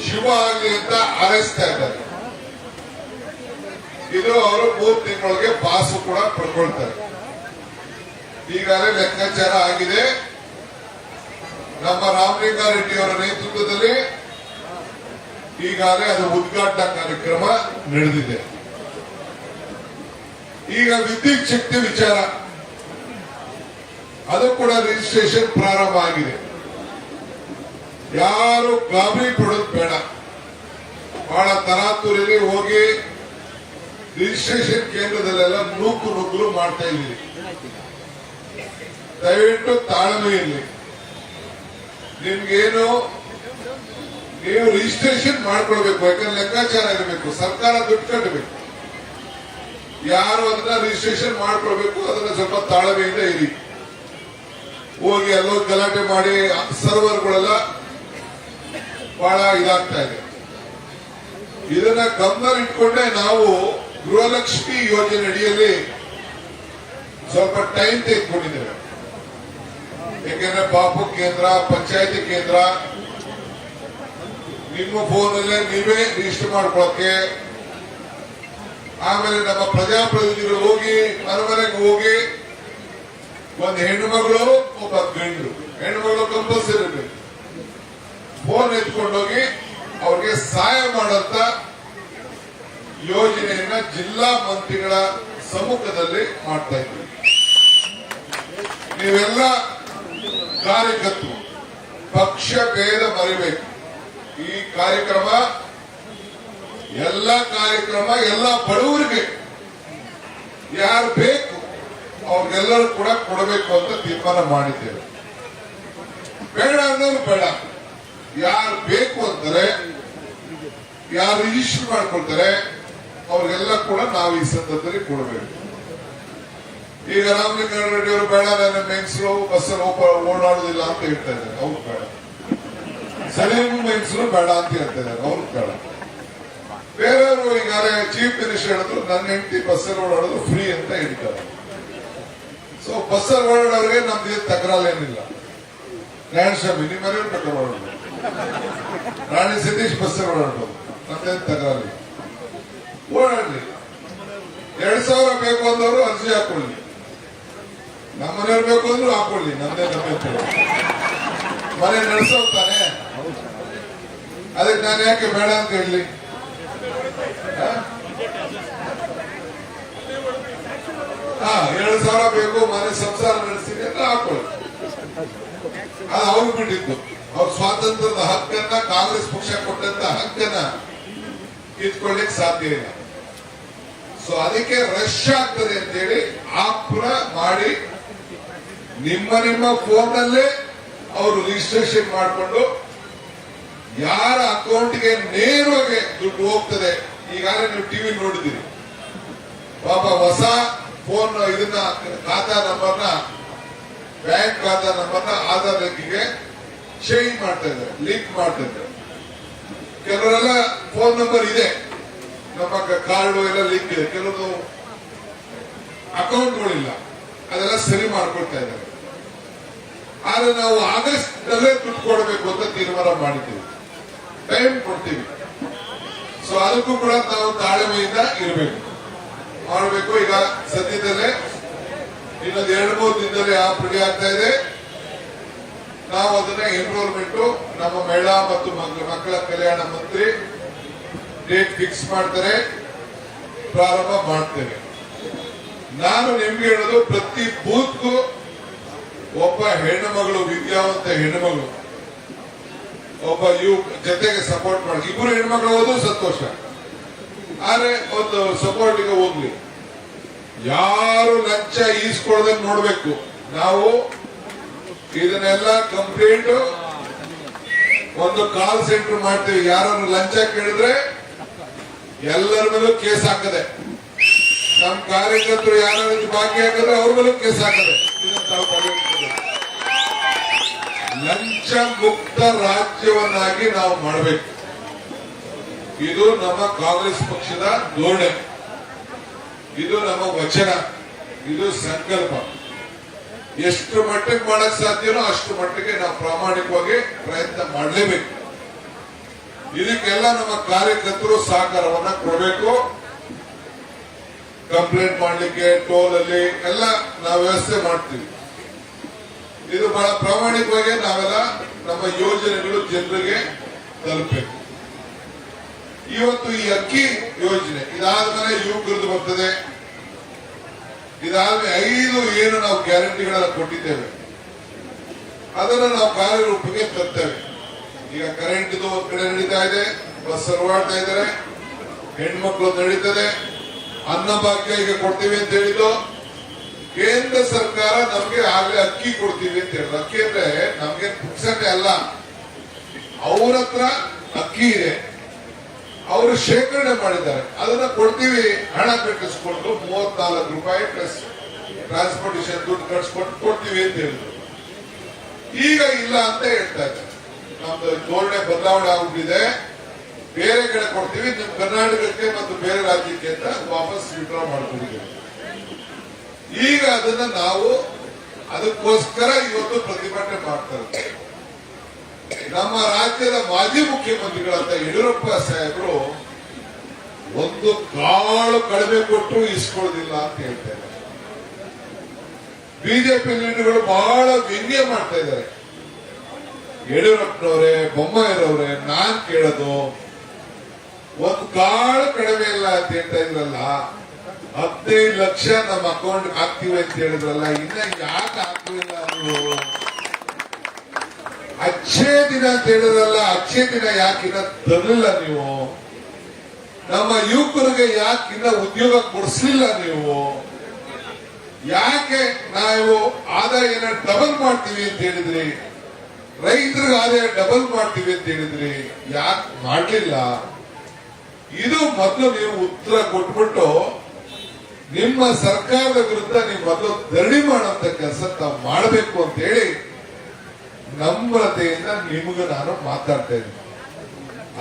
ಶುಭ ಆಗಲಿ ಅಂತ ಹಾರೈಸ್ತಾ ಇದ್ದಾರೆ. ಇದು ಅವರು 3 ತಿಂಗಳಿಗೆ ಪಾಸು ಕೂಡ ಪಡ್ಕೊಳ್ತಾರೆ. ಈಗಾಗಲೇ ಲೆಕ್ಕಾಚಾರ ಆಗಿದೆ. ನಮ್ಮ ರಾಮಲಿಂಗಾರೆಡ್ಡಿ ಅವರ ನೇತೃತ್ವದಲ್ಲಿ ಈಗಾಗಲೇ ಅದು ಉದ್ಘಾಟನಾ ಕಾರ್ಯಕ್ರಮ ನಡೆದಿದೆ. ಈಗ ವಿದ್ಯುತ್ ಶಕ್ತಿ ವಿಚಾರ, ಅದು ಕೂಡ ರಿಜಿಸ್ಟ್ರೇಷನ್ ಪ್ರಾರಂಭ ಆಗಿದೆ. ಯಾರು ಗಾಬರಿ ಪಡೋದು ಬೇಡ. ಬಹಳ ತರಾತುರಿಯಲ್ಲಿ ಹೋಗಿ ರಿಜಿಸ್ಟ್ರೇಷನ್ ಕೇಂದ್ರದಲ್ಲೆಲ್ಲ ನೂಕುಲು ಮಾಡ್ತಾ ಇದ್ದೀವಿ. ದಯವಿಟ್ಟು ತಾಳ್ಮೆ ಇರಲಿ. ನಿಮ್ಗೇನು ನೀವು ರಿಜಿಸ್ಟ್ರೇಷನ್ ಮಾಡ್ಕೊಳ್ಬೇಕು, ಯಾಕಂದ್ರೆ ಲೆಕ್ಕಾಚಾರ ಇರಬೇಕು, ಸರ್ಕಾರ ದುಡ್ಡು ಕಟ್ಟಬೇಕು. ಯಾರು ಅದನ್ನ ರಿಜಿಸ್ಟ್ರೇಷನ್ ಮಾಡ್ಕೊಳ್ಬೇಕು, ಅದನ್ನ ಸ್ವಲ್ಪ ತಾಳ್ಮೆಯಿಂದ ಇರಿ. ಹೋಗಿ ಎಲ್ಲೋ ಗಲಾಟೆ ಮಾಡಿ ಸರ್ವರ್ಗಳೆಲ್ಲ ಬಹಳ ಇದಾಗ್ತಾ ಇದೆ. ಇದನ್ನ ಗಮನ ಇಟ್ಕೊಂಡೆ ನಾವು ಗೃಹಲಕ್ಷ್ಮಿ ಯೋಜನೆ ಅಡಿಯಲ್ಲಿ ಸ್ವಲ್ಪ ಟೈಮ್ ತೆಗೆದುಕೊಂಡಿದ್ದೇವೆ. ಯಾಕೆಂದ್ರೆ ಬಾಪು ಕೇಂದ್ರ, ಪಂಚಾಯತಿ ಕೇಂದ್ರ, ನಿಮ್ಮ ಫೋನಲ್ಲೇ ನೀವೇ ರಿಜಿಸ್ಟರ್ ಮಾಡ್ಕೊಳಕ್ಕೆ, ಆಮೇಲೆ ನಮ್ಮ ಪ್ರಜಾಪ್ರತಿನಿಧಿಗಳು ಹೋಗಿ ಮನೆಗೆ ಹೋಗಿ ಒಂದು ಹೆಣ್ಣು ಮಗಳು ಒಬ್ಬ ಗಂಡು, ಹೆಣ್ಣು ಮಗಳು ಕಂಪಲ್ಸರಿ ಇರಬೇಕು, ಫೋನ್ ಎತ್ಕೊಂಡೋಗಿ ಅವ್ರಿಗೆ ಸಹಾಯ ಮಾಡಂತ ಯೋಜನೆಯನ್ನ ಜಿಲ್ಲಾ ಮಂತ್ರಿಗಳ ಸಮ್ಮುಖದಲ್ಲಿ ಮಾಡ್ತಾ ಇದ್ದೀವಿ. ನೀವೆಲ್ಲ ಕಾರ್ಯಕರ್ತರು ಪಕ್ಷ ಭೇದ ಮರಿಬೇಕು. ಈ ಕಾರ್ಯಕ್ರಮ ಎಲ್ಲ ಬಡವರಿಗೆ ಯಾರು ಬೇಕು ಅವ್ರಿಗೆಲ್ಲರೂ ಕೂಡ ಕೊಡಬೇಕು ಅಂತ ತೀರ್ಮಾನ ಮಾಡಿದ್ದೇವೆ. ಬೇಡ ಅನ್ನೋರು ಬೇಡ, ಯಾರು ಬೇಕು ಅಂತಾರೆ, ಯಾರು ರಿಜಿಸ್ಟರ್ ಮಾಡ್ಕೊಳ್ತಾರೆ ಅವ್ರಿಗೆಲ್ಲ ಕೂಡ ನಾವು ಈ ಸಂದರ್ಭದಲ್ಲಿ ಕೊಡಬೇಕು. ಈಗ ರಾಮಲಿಂಗಾರೆಡ್ಡಿ ಅವರು ಬೇಡ, ನನ್ನ ಮೆನ್ಸರು ಬಸ್ಸಲ್ಲಿ ಓಡಾಡುದಿಲ್ಲ ಅಂತ ಹೇಳ್ತಾ ಇದ್ದಾರೆ, ಅವ್ರು ಬೇಡ. ಸಲೀಮು ಮೆನ್ಸರು ಬೇಡ ಅಂತ ಹೇಳ್ತಾ ಇದ್ದಾರೆ, ಅವ್ರು ಬೇಡ. ಬೇರೆಯವರು ಈಗಾಗಲೇ ಚೀಫ್ ಮಿನಿಸ್ಟರ್ ಹೇಳಿದ್ರು ನನ್ನ ಹೆಂಡತಿ ಬಸ್ಸಲ್ಲಿ ಓಡಾಡೋದು ಫ್ರೀ ಅಂತ ಹೇಳ್ತಾರೆ. ಸೊ ಬಸ್ಸಲ್ಲಿ ಓಡಾಡೋರಿಗೆ ನಮ್ದು ತಕರಾಲೇನಿಲ್ಲ. ನಾರಾಯಣಸ್ವಾಮಿ ನಿಮ್ಮ ಮನೆಯವ್ರು ಬೇಕಾದ್ರೆ ಓಡಾಡೋದು, ರಾಣಿ ಸತೀಶ್ ಬಸ್ಸಲ್ಲಿ ಓಡಾಡೋದು, ನಮ್ದೇನು ತಕರಾಲಿ, ಓಡಾಡ್ಲಿ. 2,000 ಬೇಕು ಅಂದವರು ಅರ್ಜಿ ಹಾಕೊಳ್ಳಿ, ನಮ್ಮನೆಯವ್ರು ಬೇಕು ಅಂದ್ರು ಹಾಕೊಳ್ಳಿ, ನಮ್ದೇ ಮನೆ ನಡೆಸೋಗ್ತಾನೆ. ಅದಕ್ಕೆ ನಾನು ಯಾಕೆ ಬೇಡ ಅಂತ ಹೇಳಿ? 2,000 ಬೇಕು, ಮನೆ ಸಂಸಾರ ನಡೆಸ್ತೀನಿ ಅಂತ ಹಾಕೊಳ್ಳಿ. ಅದು ಅವ್ರು ಬಿಟ್ಟಿದ್ದು. ಅವ್ರ ಸ್ವಾತಂತ್ರ್ಯದ ಹಕ್ಕನ್ನ, ಕಾಂಗ್ರೆಸ್ ಪಕ್ಷ ಕೊಟ್ಟಂತ ಹಕ್ಕನ್ನ ಕಿತ್ಕೊಳ್ಳಿಕ್ ಸಾಧ್ಯ ಇಲ್ಲ. ಸೊ ಅದಕ್ಕೆ ರಶ್ ಆಗ್ತದೆ ಅಂತೇಳಿ ಆಪ್ನ ಮಾಡಿ ನಿಮ್ಮ ಫೋನ್ನಲ್ಲೇ ಅವರು ರಿಜಿಸ್ಟ್ರೇಷನ್ ಮಾಡಿಕೊಂಡು ಯಾರ ಅಕೌಂಟ್ಗೆ ನೇರವಾಗಿ ದುಡ್ಡು ಹೋಗ್ತದೆ. ಈಗಾಗಲೇ ನೀವು ಟಿವಿ ನೋಡಿದ್ದೀರಿ, ಪಾಪ ಹೊಸ ಫೋನ್ ಇದನ್ನ ಖಾತಾ ನಂಬರ್ನ, ಬ್ಯಾಂಕ್ ಖಾತಾ ನಂಬರ್ನ ಆಧಾರ್ ಲಿಂಕ್ಗೆ ಚೇಂಜ್ ಮಾಡ್ತಾ ಇದ್ದಾರೆ, ಲಿಂಕ್ ಮಾಡ್ತಾ ಇದ್ದಾರೆ. ಕೆಲವರೆಲ್ಲ ಫೋನ್ ನಂಬರ್ ಇದೆ, ನಮ್ಮ ಕಾರ್ಡು ಎಲ್ಲ ಲಿಂಕ್ ಇದೆ, ಕೆಲವರು ಅಕೌಂಟ್ಗಳಿಲ್ಲ, ಅದೆಲ್ಲ ಸರಿ ಮಾಡ್ಕೊಳ್ತಾ ಇದ್ದಾರೆ. ಆದ್ರೆ ನಾವು ಆಗಸ್ಟ್ ನಲ್ಲೇ ದುಡ್ಡು ಕೊಡಬೇಕು ಅಂತ ತೀರ್ಮಾನ ಮಾಡಿದ್ದೀವಿ, ಟೈಮ್ ಕೊಡ್ತೀವಿ. ಸೊ ಅದಕ್ಕೂ ಕೂಡ ನಾವು ತಾಳ್ಮೆಯಿಂದ ಇರಬೇಕು, ಮಾಡಬೇಕು. ಈಗ ಸದ್ಯದಲ್ಲೇ ಇನ್ನೊಂದು 2-3 ದಿನದಲ್ಲಿ ಆಪ್ ರೆಡಿ ಆಗ್ತಾ ಇದೆ. ನಾವು ಅದನ್ನ ಎನ್ರೋಲ್ಮೆಂಟ್ ನಮ್ಮ ಮಹಿಳಾ ಮತ್ತು ಮಕ್ಕಳ ಕಲ್ಯಾಣ ಮಂತ್ರಿ ಡೇಟ್ ಫಿಕ್ಸ್ ಮಾಡ್ತಾರೆ, ಪ್ರಾರಂಭ ಮಾಡ್ತೇವೆ. ನಾನು ನಿಮ್ಗೆ ಹೇಳೋದು, ಪ್ರತಿ ಬೂತ್ಗೂ ಒಬ್ಬ ಹೆಣ್ಣು ಮಗಳು, ವಿದ್ಯಾವಂತ ಹೆಣ್ಣು ಮಗಳು, ಒಬ್ಬ ಜೊತೆಗೆ ಸಪೋರ್ಟ್ ಮಾಡಿ. 2 ಹೆಣ್ಮಕ್ಳು ಹೋದ್ರು ಸಂತೋಷ, ಆದ್ರೆ ಒಂದು ಸಪೋರ್ಟಿಗೆ ಹೋಗ್ಲಿ. ಯಾರು ಲಂಚ ಈಸ್ಕೊಳ್ಳೋದನ್ನ ನೋಡ್ಬೇಕು. ನಾವು ಇದನ್ನೆಲ್ಲ ಕಂಪ್ಲೀಟ್ ಒಂದು ಕಾಲ್ ಸೆಂಟರ್ ಮಾಡ್ತೀವಿ. ಯಾರನ್ನು ಲಂಚ ಕೇಳಿದ್ರೆ ಎಲ್ಲರ ಮೇಲೂ ಕೇಸ್ ಹಾಕದೆ, ನಮ್ಮ ಕಾರ್ಯಕರ್ತರು ಯಾರು ಬಾಕಿ ಹಾಕಿದ್ರೆ ಅವ್ರ ಮೇಲೂ ಕೇಸ್ ಹಾಕದೆ. ಲಂಚ ಮುಕ್ತ ರಾಜ್ಯವನ್ನಾಗಿ ನಾವು ಮಾಡಬೇಕು. ಇದು ನಮ್ಮ ಕಾಂಗ್ರೆಸ್ ಪಕ್ಷದ ಧೋರಣೆ, ಇದು ನಮ್ಮ ವಚನ, ಇದು ಸಂಕಲ್ಪ. ಎಷ್ಟು ಮಟ್ಟಿಗೆ ಮಾಡಕ್ ಸಾಧ್ಯನೋ ಅಷ್ಟು ಮಟ್ಟಿಗೆ ನಾವು ಪ್ರಾಮಾಣಿಕವಾಗಿ ಪ್ರಯತ್ನ ಮಾಡಲೇಬೇಕು. ಇದಕ್ಕೆಲ್ಲ ನಮ್ಮ ಕಾರ್ಯಕರ್ತರು ಸಹಕಾರವನ್ನ ಕೊಡಬೇಕು. ಕಂಪ್ಲೇಂಟ್ ಮಾಡ್ಲಿಕ್ಕೆ ಟೋಲ್ ಅಲ್ಲಿ ಎಲ್ಲ ನಾವು ವ್ಯವಸ್ಥೆ ಮಾಡ್ತೀವಿ. ಇದು ಬಹಳ ಪ್ರಾಮಾಣಿಕವಾಗಿ ನಾವೆಲ್ಲ ನಮ್ಮ ಯೋಜನೆಗಳು ಜನರಿಗೆ ತಲುಪಬೇಕು. ಇವತ್ತು ಈ ಅಕ್ಕಿ ಯೋಜನೆ ಇದಾದ್ಮೇಲೆ ಯುವಕರದ್ದು ಬರ್ತದೆ. ಇದಾದ್ಮೇಲೆ 5 ಏನು ನಾವು ಗ್ಯಾರಂಟಿಗಳನ್ನ ಕೊಟ್ಟಿದ್ದೇವೆ ಅದನ್ನು ನಾವು ಕಾರ್ಯರೂಪಕ್ಕೆ ತರ್ತೇವೆ. ಈಗ ಕರೆಂಟ್ ಒಂದ್ ಕಡೆ ನಡೀತಾ ಇದೆ, ಬಸ್ ಓಡಾಡ್ತಾ ಇದ್ದಾರೆ, ಹೆಣ್ಮಕ್ಳು ನಡೀತದೆ, ಅನ್ನಭಾಗ್ಯ ಈಗ ಕೊಡ್ತೀವಿ ಅಂತ ಹೇಳಿದ್ದು. ಕೇಂದ್ರ ಸರ್ಕಾರ ನಮ್ಗೆ ಆಗ್ಲೇ ಅಕ್ಕಿ ಕೊಡ್ತೀವಿ ಅಂತ ಹೇಳಿದ್ರು. ಅಕ್ಕಿ ಅಂದ್ರೆ ನಮ್ಗೆ ಪುಕ್ಸಟ್ಟೆ ಅಲ್ಲ, ಅವ್ರ ಹತ್ರ ಅಕ್ಕಿ ಇದೆ, ಅವರು ಶೇಖರಣೆ ಮಾಡಿದ್ದಾರೆ, ಅದನ್ನ ಕೊಡ್ತೀವಿ, ಹಣ ಕಟ್ಟಿಸ್ಕೊಂಡು 34 ರೂಪಾಯಿ ಪ್ಲಸ್ ಟ್ರಾನ್ಸ್ಪೋರ್ಟೇಷನ್ ದುಡ್ಡು ಕಟ್ಸ್ಕೊಂಡು ಕೊಡ್ತೀವಿ ಅಂತ ಹೇಳಿದ್ರು. ಈಗ ಇಲ್ಲ ಅಂತ ಹೇಳ್ತಾ ಇದ್ದಾರೆ. ನಮ್ದು ಧೋರಣೆ ಬದಲಾವಣೆ ಆಗ್ಬಿಟ್ಟಿದೆ, ಬೇರೆ ಕಡೆ ಕೊಡ್ತೀವಿ, ನಿಮ್ ಕರ್ನಾಟಕಕ್ಕೆ ಮತ್ತು ಬೇರೆ ರಾಜ್ಯಕ್ಕೆ ಅಂತ ವಾಪಸ್ ವಿಡ್ರಾ ಮಾಡ್ಕೊಂಡಿದ್ದೀವಿ. ಈಗ ಅದನ್ನ ನಾವು ಅದಕ್ಕೋಸ್ಕರ ಇವತ್ತು ಪ್ರತಿಭಟನೆ ಮಾಡ್ತಾರೆ. ನಮ್ಮ ರಾಜ್ಯದ ಮಾಜಿ ಮುಖ್ಯಮಂತ್ರಿಗಳಂತ ಯಡಿಯೂರಪ್ಪ ಸಾಹೇಬರು ಒಂದು ಕಾಳು ಕಡಿಮೆ ಕೊಟ್ಟರು ಇಸ್ಕೊಳ್ಳೋದಿಲ್ಲ ಅಂತ ಹೇಳ್ತಾ ಇದ್ದಾರೆ. ಬಿಜೆಪಿ ಲೀಡರ್ಗಳು ಬಹಳ ವ್ಯಂಗ್ಯ ಮಾಡ್ತಾ ಇದ್ದಾರೆ. ಯಡಿಯೂರಪ್ಪನವರೇ, ಬೊಮ್ಮಾಯಿರವರೇ, ನಾನ್ ಕೇಳೋದು ಒಂದು ಕಾಳು ಕಡಿಮೆ ಇಲ್ಲ ಅಂತ ಹೇಳ್ತಾ ಇದ್ರಲ್ಲ, 15 ಲಕ್ಷ ನಮ್ಮ ಅಕೌಂಟ್ ಹಾಕ್ತೀವಿ ಅಂತ ಹೇಳಿದ್ರಲ್ಲ, ಇನ್ನ ಯಾಕೆ ಹಾಕಲಿಲ್ಲ ಅವರು? ಅಚ್ಚೇ ದಿನ ಅಂತ ಹೇಳಿದ್ರಲ್ಲ, ಅಚ್ಚೇ ದಿನ ಯಾಕಿನ್ನ ತರಲಿಲ್ಲ ನೀವು? ನಮ್ಮ ಯುವಕರಿಗೆ ಯಾಕಿನ್ನ ಉದ್ಯೋಗ ಕೊಡಿಸ್ಲಿಲ್ಲ ನೀವು? ಯಾಕೆ ನಾವು ಆದಾಯನ ಡಬಲ್ ಮಾಡ್ತೀವಿ ಅಂತ ಹೇಳಿದ್ರಿ, ರೈತರಿಗೆ ಆದಾಯ ಡಬಲ್ ಮಾಡ್ತೀವಿ ಅಂತ ಹೇಳಿದ್ರಿ, ಯಾಕೆ ಮಾಡ್ಲಿಲ್ಲ? ಇದು ಮೊದಲು ನೀವು ಉತ್ತರ ಕೊಟ್ಬಿಟ್ಟು ನಿಮ್ಮ ಸರ್ಕಾರದ ವಿರುದ್ಧ ನೀವು ಮೊದಲು ಧರಣಿ ಮಾಡುವಂತ ಕೆಲಸ ತಾವು ಮಾಡಬೇಕು ಅಂತ ಹೇಳಿ ನಮ್ರತೆಯಿಂದ ನಿಮಗ ನಾನು ಮಾತಾಡ್ತಾ ಇದ್ದೀನಿ.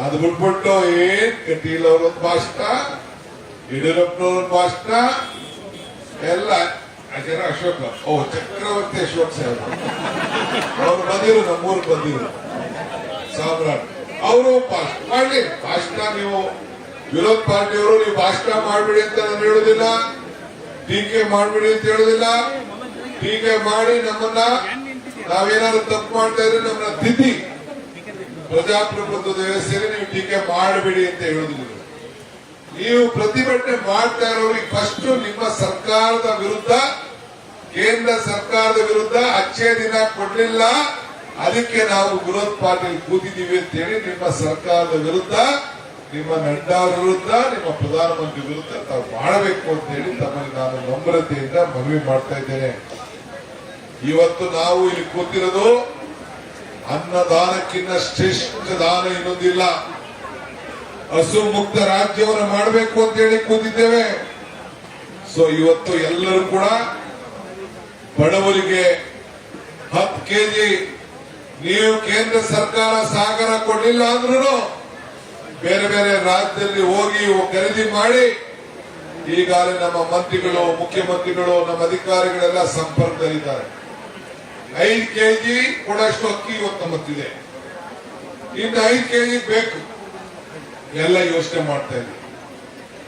ಅದು ಬಿಟ್ಬಿಟ್ಟು ಏನ್ ಕಟೀಲ್ ಅವರೊಂದು ಭಾಷಣ, ಯಡಿಯೂರಪ್ಪನವ್ರೊಂದು ಭಾಷಣ, ಎಲ್ಲ ಅಶೋಕ ಚಕ್ರವರ್ತಿ ಅಶೋಕ್ ಸಾಹೇಬ್ ಅವ್ರು ಬಂದಿರು, ನಮ್ಮೂರಿಗೆ ಬಂದಿರು, ಸಾಮ್ರಾಟ್ ಅವರು ಭಾಷಣ ಮಾಡ್ಲಿ. ಭಾಷಣ ನೀವು ವಿರೋಧ ಪಾರ್ಟಿಯವರು ನೀವು ಭಾಷಣ ಮಾಡ್ಬಿಡಿ ಅಂತ ನಾನು ಹೇಳುದಿಲ್ಲ, ಟೀಕೆ ಮಾಡ್ಬಿಡಿ ಅಂತ ಹೇಳುದಿಲ್ಲ. ಟೀಕೆ ಮಾಡಿ ನಮ್ಮನ್ನ ನಾವೇನಾದ್ರು ತಪ್ಪು ಮಾಡ್ತಾ ಇದ್ರೆ ನಮ್ಮನ್ನ ತಿದ್ದಿ ಪ್ರಜಾಪ್ರಭುತ್ವದ ವ್ಯವಸ್ಥೆಯಲ್ಲಿ ನೀವು ಟೀಕೆ ಮಾಡಬೇಡಿ ಅಂತ ಹೇಳುದಿಲ್ಲ. ನೀವು ಪ್ರತಿಭಟನೆ ಮಾಡ್ತಾ ಇರೋರಿಗೆ ಫಸ್ಟ್ ನಿಮ್ಮ ಸರ್ಕಾರದ ವಿರುದ್ಧ, ಕೇಂದ್ರ ಸರ್ಕಾರದ ವಿರುದ್ಧ ಅಚ್ಚೇ ದಿನ ಕೊಡ್ಲಿಲ್ಲ, ಅದಕ್ಕೆ ನಾವು ವಿರೋಧ ಪಾರ್ಟಿಯಲ್ಲಿ ಕೂತಿದ್ದೀವಿ ಅಂತ ಹೇಳಿ ನಿಮ್ಮ ಸರ್ಕಾರದ ವಿರುದ್ಧ, ನಿಮ್ಮ ನಡ್ಡಾ ವಿರುದ್ಧ, ನಿಮ್ಮ ಪ್ರಧಾನಮಂತ್ರಿ ವಿರುದ್ಧ ತಾವು ಮಾಡಬೇಕು ಅಂತ ಹೇಳಿ ತಮ್ಮಲ್ಲಿ ನಾನು ನಮ್ರತೆಯಿಂದ ಮನವಿ ಮಾಡ್ತಾ ಇದ್ದೇನೆ. ಇವತ್ತು ನಾವು ಇಲ್ಲಿ ಕೂತಿರೋದು ಅನ್ನದಾನಕ್ಕಿಂತ ಶ್ರೇಷ್ಠ ದಾನ ಇನ್ನೊಂದಿಲ್ಲ. ಹಸು ಮುಕ್ತ ರಾಜ್ಯವನ್ನು ಮಾಡಬೇಕು ಅಂತ ಹೇಳಿ ಕೂತಿದ್ದೇವೆ. ಸೊ ಇವತ್ತು ಎಲ್ಲರೂ ಕೂಡ ಬಡವರಿಗೆ 10 ಕೆಜಿ ನೀವು ಕೇಂದ್ರ ಸರ್ಕಾರ ಸಹಕಾರ ಕೊಡಲಿಲ್ಲ ಅಂದ್ರೂ ಬೇರೆ ಬೇರೆ ರಾಜ್ಯದಲ್ಲಿ ಹೋಗಿ ಖರೀದಿ ಮಾಡಿ ಈಗಾಗಲೇ ನಮ್ಮ ಮಂತ್ರಿಗಳು, ಮುಖ್ಯಮಂತ್ರಿಗಳು, ನಮ್ಮ ಅಧಿಕಾರಿಗಳೆಲ್ಲ ಸಂಪರ್ಕದಲ್ಲಿದ್ದಾರೆ. 5 ಕೆಜಿ ಕೊಡಷ್ಟು ಅಕ್ಕಿ ಇವತ್ತು ನಮ್ಮ ಇದೆ, ಇನ್ನು 5 ಕೆಜಿ ಬೇಕು ಎಲ್ಲ ಯೋಚನೆ ಮಾಡ್ತಾ ಇದ್ದೀವಿ.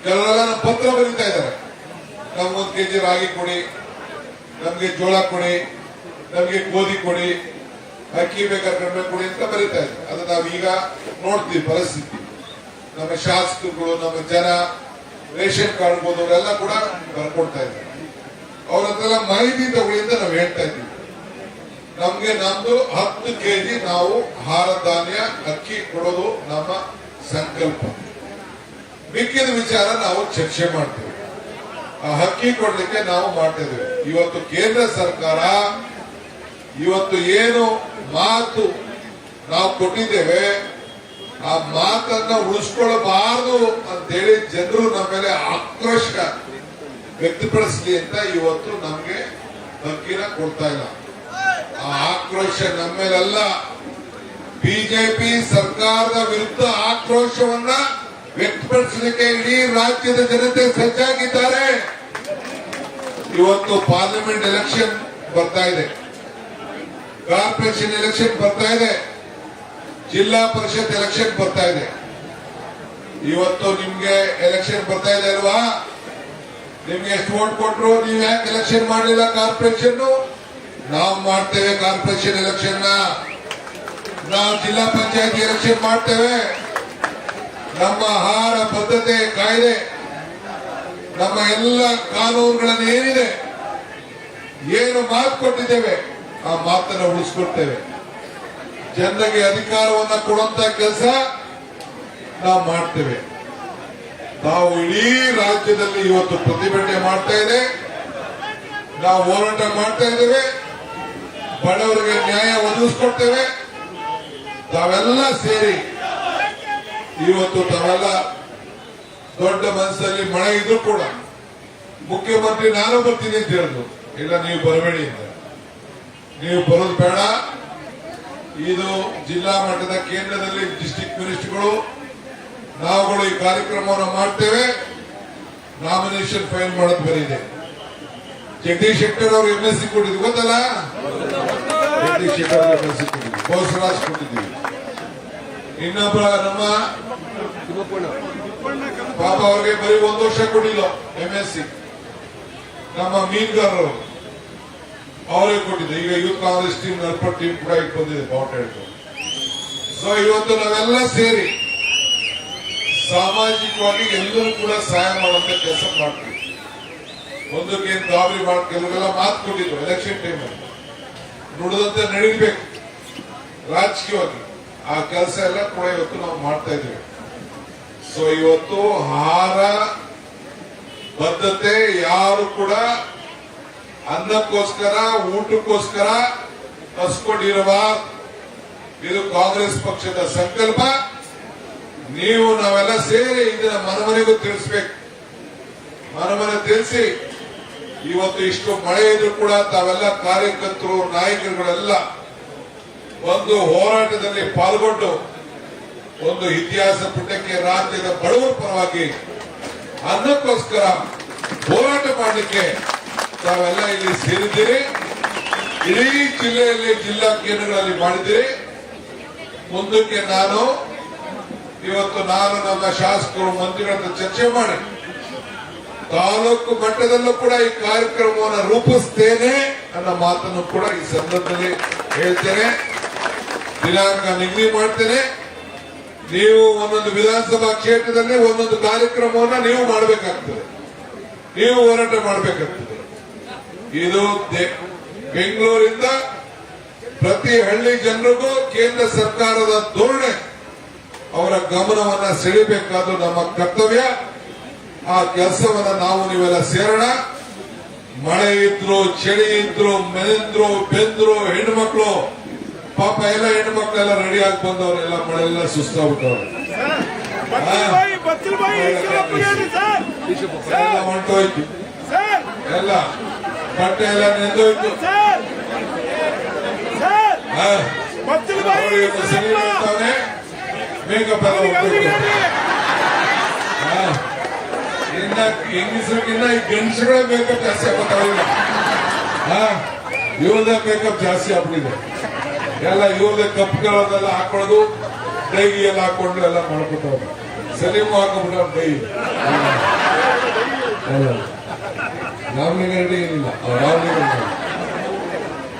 ಕೆಲವೆಲ್ಲ ನಮ್ಮ ಪತ್ರ ಬರೀತಾ ಇದ್ದಾರೆ, ನಮ್ಗೊಂದು ಕೆಜಿ ರಾಗಿ ಕೊಡಿ, ನಮ್ಗೆ ಜೋಳ ಕೊಡಿ, ನಮ್ಗೆ ಗೋಧಿ ಕೊಡಿ, ಅಕ್ಕಿ ಬೇಕಾದ್ರೆ ಕಡಿಮೆ ಕೊಡಿ ಅಂತ ಬರೀತಾ ಇದ್ದಾರೆ. ಅದು ನಾವೀಗ ನೋಡ್ತೀವಿ ಪರಿಸ್ಥಿತಿ. ನಮ್ಮ ಶಾಸಕರು, ನಮ್ಮ ಜನ, ರೇಷನ್ ಕಾರ್ಡ್ ಹೋದವರೆಲ್ಲ ಕೂಡ ಬರ್ಕೊಡ್ತಾ ಇದ್ದಾರೆ. ಅವ್ರ ಹತ್ರ ಮಾಹಿತಿ ತಗೊಳ್ಳಿ ಅಂತ ನಾವು ಹೇಳ್ತಾ ಇದ್ದೀವಿ. ನಮ್ಗೆ ನಮ್ದು 10 ಕೆಜಿ ನಾವು ಆಹಾರ ಧಾನ್ಯ ಅಕ್ಕಿ ಕೊಡೋದು ನಮ್ಮ ಸಂಕಲ್ಪ. ಮಿಕ್ಕಿದ ವಿಚಾರ ನಾವು ಚರ್ಚೆ ಮಾಡ್ತೇವೆ. ಆ ಅಕ್ಕಿ ಕೊಡ್ಲಿಕ್ಕೆ ನಾವು ಮಾಡ್ತಾ ಇದ್ದೇವೆ. ಇವತ್ತು ಕೇಂದ್ರ ಸರ್ಕಾರ ಇವತ್ತು ಏನು ಮಾತು ನಾವು ಕೊಟ್ಟಿದ್ದೇವೆ ಆ ಮಾತನ್ನ ಉಳಿಸ್ಕೊಳ್ಬಾರದು ಅಂತೇಳಿ ಜನರು ನಮ್ಮ ಮೇಲೆ ಆಕ್ರೋಶ ವ್ಯಕ್ತಪಡಿಸಲಿ ಅಂತ ಇವತ್ತು ನಮ್ಗೆ ಅಕ್ಕಿನ ಕೊಡ್ತಾ ಇಲ್ಲ. ಆ ಆಕ್ರೋಶ ನಮ್ಮ ಮೇಲೆಲ್ಲ, ಬಿಜೆಪಿ ಸರ್ಕಾರದ ವಿರುದ್ಧ ಆಕ್ರೋಶವನ್ನ ವ್ಯಕ್ತಪಡಿಸಲಿಕ್ಕೆ ಇಡೀ ರಾಜ್ಯದ ಜನತೆ ಸಜ್ಜಾಗಿದ್ದಾರೆ. ಇವತ್ತು ಪಾರ್ಲಿಮೆಂಟ್ ಎಲೆಕ್ಷನ್ ಬರ್ತಾ ಇದೆ, ಕಾರ್ಪೊರೇಷನ್ ಎಲೆಕ್ಷನ್ ಬರ್ತಾ ಇದೆ, ಜಿಲ್ಲಾ ಪರಿಷತ್ ಎಲೆಕ್ಷನ್ ಬರ್ತಾ ಇದೆ. ಇವತ್ತು ನಿಮ್ಗೆ ಎಲೆಕ್ಷನ್ ಬರ್ತಾ ಇದೆ ಅಲ್ವಾ? ನಿಮ್ಗೆ ಎಷ್ಟು ವೋಟ್ ಕೊಟ್ರು, ನೀವು ಯಾಕೆ ಎಲೆಕ್ಷನ್ ಮಾಡಲಿಲ್ಲ ಕಾರ್ಪೊರೇಷನ್? ನಾವು ಮಾಡ್ತೇವೆ ಕಾರ್ಪೊರೇಷನ್ ಎಲೆಕ್ಷನ್, ನಾವು ಜಿಲ್ಲಾ ಪಂಚಾಯತಿ ಎಲೆಕ್ಷನ್ ಮಾಡ್ತೇವೆ. ನಮ್ಮ ಆಹಾರ ಭದ್ರತೆ ಕಾಯ್ದೆ, ನಮ್ಮ ಎಲ್ಲ ಕಾನೂನುಗಳನ್ನು ಏನಿದೆ, ಏನು ಮಾತು ಕೊಟ್ಟಿದ್ದೇವೆ ಆ ಮಾತನ್ನು ಉಳಿಸ್ಕೊಡ್ತೇವೆ. ಜನರಿಗೆ ಅಧಿಕಾರವನ್ನ ಕೊಡುವಂತ ಕೆಲಸ ನಾವು ಮಾಡ್ತೇವೆ. ನಾವು ಇಡೀ ರಾಜ್ಯದಲ್ಲಿ ಇವತ್ತು ಪ್ರತಿಭಟನೆ ಮಾಡ್ತಾ ಇದೆ, ನಾವು ಹೋರಾಟ ಮಾಡ್ತಾ ಇದ್ದೇವೆ, ಬಡವರಿಗೆ ನ್ಯಾಯ ಒದಗಿಸ್ಕೊಡ್ತೇವೆ. ತಾವೆಲ್ಲ ಸೇರಿ ಇವತ್ತು ತಾವೆಲ್ಲ ದೊಡ್ಡ ಮನಸ್ಸಲ್ಲಿ ಮಳೆ ಇದ್ರು ಕೂಡ ಮುಖ್ಯಮಂತ್ರಿ ನಾನು ಬರ್ತೀನಿ ಅಂತ ಹೇಳಿದ್ರು. ಇಲ್ಲ, ನೀವು ಬರಬೇಡಿ ಅಂತ. ನೀವು ಬರೋದು ಬೇಡ. ಇದು ಜಿಲ್ಲಾ ಮಟ್ಟದ ಕೇಂದ್ರದಲ್ಲಿ ಡಿಸ್ಟ್ರಿಕ್ಟ್ ಮಿನಿಸ್ಟರ್ಗಳು ನಾವುಗಳು ಈ ಕಾರ್ಯಕ್ರಮವನ್ನು ಮಾಡ್ತೇವೆ. ನಾಮಿನೇಷನ್ ಫೈಲ್ ಮಾಡೋದು ಬರೀದೆ. ಜಗದೀಶ್ ಶೆಟ್ಟರ್ ಅವರು MSc ಕೊಟ್ಟಿದ್ರು, ಗೊತ್ತಲ್ಲ? ಜಗದೀಶ್ ಶೆಟ್ಟರ್ ಅವರು MSc ಕೊಟ್ಟಿದ್ರು, ಬೋಸರಾಜ್ ಕೊಟ್ಟಿದ್ದೀವಿ. ಇನ್ನೊಬ್ಬ ನಮ್ಮ ಪಾಪ ಅವ್ರಿಗೆ ಬರೀ 1 ವರ್ಷ ಕೊಟ್ಟಿಲ್ಲ MSc. ನಮ್ಮ ಮೀನ್ಗಾರರು ಅವರೇ ಕೊಟ್ಟಿದ್ದೆ. ಈಗ ಯೂತ್ ಕಾಂಗ್ರೆಸ್ ಟೀಮ್ ನಲ್ಪಟ್ ಟೀಮ್ ಕೂಡ ಈಗ ಬಂದಿದೆ ಬಾವುಟ. ಸೊ ಇವತ್ತು ನಾವೆಲ್ಲ ಸೇರಿ ಸಾಮಾಜಿಕವಾಗಿ ಎಲ್ಲರೂ ಕೂಡ ಸಹಾಯ ಮಾಡುವಂತ ಕೆಲಸ ಮಾಡ್ತೀವಿ. ಒಂದಕ್ಕೆ ಗಾಬರಿ ಮಾಡಿ ಕೆಲವೆಲ್ಲ ಮಾತು ಕೊಟ್ಟಿದ್ರು ಎಲೆಕ್ಷನ್ ಟೈಮಲ್ಲಿ, ನುಡಿದಂತೆ ನಡೀಬೇಕು ರಾಜಕೀಯವಾಗಿ. ಆ ಕೆಲಸ ಎಲ್ಲ ಕೂಡ ಇವತ್ತು ನಾವು ಮಾಡ್ತಾ ಇದ್ದೇವೆ. ಸೊ ಇವತ್ತು ಆಹಾರ ಬದ್ಧತೆ ಯಾರು ಕೂಡ ಅನ್ನಕ್ಕೋಸ್ಕರ ಊಟಕ್ಕೋಸ್ಕರ ಹಸ್ಕೊಂಡಿರುವ, ಇದು ಕಾಂಗ್ರೆಸ್ ಪಕ್ಷದ ಸಂಕಲ್ಪ. ನೀವು ನಾವೆಲ್ಲ ಸೇರಿ ಇದನ್ನ ಮನಮನೆಗೂ ತಿಳಿಸ್ಬೇಕು. ಮನಮನೆ ತಿಳಿಸಿ ಇವತ್ತು ಇಷ್ಟು ಮಳೆ ಇದ್ರು ಕೂಡ ತಾವೆಲ್ಲ ಕಾರ್ಯಕರ್ತರು ನಾಯಕರುಗಳೆಲ್ಲ ಒಂದು ಹೋರಾಟದಲ್ಲಿ ಪಾಲ್ಗೊಂಡು ಒಂದು ಇತಿಹಾಸ ಪುಟಕ್ಕೆ ರಾಜ್ಯದ ಬಡವರ ಪರವಾಗಿ ಅನ್ನಕ್ಕೋಸ್ಕರ ಹೋರಾಟ ಮಾಡಲಿಕ್ಕೆ ತಾವೆಲ್ಲ ಇಲ್ಲಿ ಸೇರಿದ್ದೀರಿ. ಇಡೀ ಜಿಲ್ಲೆಯಲ್ಲಿ ಜಿಲ್ಲಾ ಕೇಂದ್ರಗಳಲ್ಲಿ ಮಾಡಿದ್ದೀರಿ. ಮುಂದಕ್ಕೆ ಇವತ್ತು ನಾನು ನಮ್ಮ ಶಾಸಕರು ಮಂತ್ರಿಗಳ ಹತ್ರ ಚರ್ಚೆ ಮಾಡಿ ತಾಲೂಕು ಮಟ್ಟದಲ್ಲೂ ಕೂಡ ಈ ಕಾರ್ಯಕ್ರಮವನ್ನು ರೂಪಿಸ್ತೇನೆ ಅನ್ನೋ ಮಾತನ್ನು ಕೂಡ ಈ ಸಂದರ್ಭದಲ್ಲಿ ಹೇಳ್ತೇನೆ. ದಿನಾಂಕ ನಿಗದಿ ಮಾಡ್ತೇನೆ. ನೀವು ಒಂದೊಂದು ವಿಧಾನಸಭಾ ಕ್ಷೇತ್ರದಲ್ಲಿ ಒಂದೊಂದು ಕಾರ್ಯಕ್ರಮವನ್ನ ನೀವು ಮಾಡಬೇಕಾಗ್ತದೆ, ನೀವು ಹೋರಾಟ ಮಾಡಬೇಕಾಗ್ತದೆ. ಇದು ಬೆಂಗಳೂರಿಂದ ಪ್ರತಿ ಹಳ್ಳಿ ಜನರಿಗೂ ಕೇಂದ್ರ ಸರ್ಕಾರದ ಧೋರಣೆ ಅವರ ಗಮನವನ್ನ ಸೆಳೆಯಬೇಕಾದ ನಮ್ಮ ಕರ್ತವ್ಯ. ಆ ಕೆಲಸವನ್ನ ನಾವು ನೀವೆಲ್ಲ ಸೇರೋಣ. ಮಳೆ ಇದ್ರು, ಚಳಿ ಇದ್ರು, ಮೆಂದ್ರು, ಬೆಂದ್ರು, ಹೆಣ್ಮಕ್ಳು ಪಾಪ ಎಲ್ಲ ಹೆಣ್ಮಕ್ಳೆಲ್ಲ ರೆಡಿ ಆಗಿ ಬಂದವರೆಲ್ಲ ಮಳೆಲ್ಲ ಸುಸ್ತಾಗ್ಬಿಟ್ಟವ್ರೆ. ಎಲ್ಲ ಹೊಂಟೋಯ್ತು, ಎಲ್ಲ ಬಟ್ಟೆ ಎಲ್ಲ ನೆಂದೋಯ್ತು. ಮೇಕಪ್ ಎಲ್ಲ ಇನ್ನ ಹೆಂಗಸರಿಗಿನ್ನ ಈ ಗಂಡಸಗಳೇ ಮೇಕಪ್ ಜಾಸ್ತಿ ಆಗ್ಬಿಟ್ಟಿಲ್ಲ. ಇವ್ರದೇ ಮೇಕಪ್ ಜಾಸ್ತಿ ಆಗ್ಬಿಟ್ಟಿದೆ. ಎಲ್ಲ ಇವ್ರದೇ ಕಪ್ಗಳನ್ನೆಲ್ಲ ಹಾಕೊಳ್ಳೋದು, ಡೈಗಿ ಎಲ್ಲ ಹಾಕೊಂಡು ಎಲ್ಲ ಮಾಡ್ಕೊತವ್ರು. ಸಲೀಮು ಹಾಕೊಂಡ್ಬಿಟ್ಟ ಡೈ. ರಾಮಲಿಂಗಾರೆಡ್ಡಿ ಏನಿಲ್ಲ, ರಾಮಲಿಂಗಾರೆಡ್ಡಿ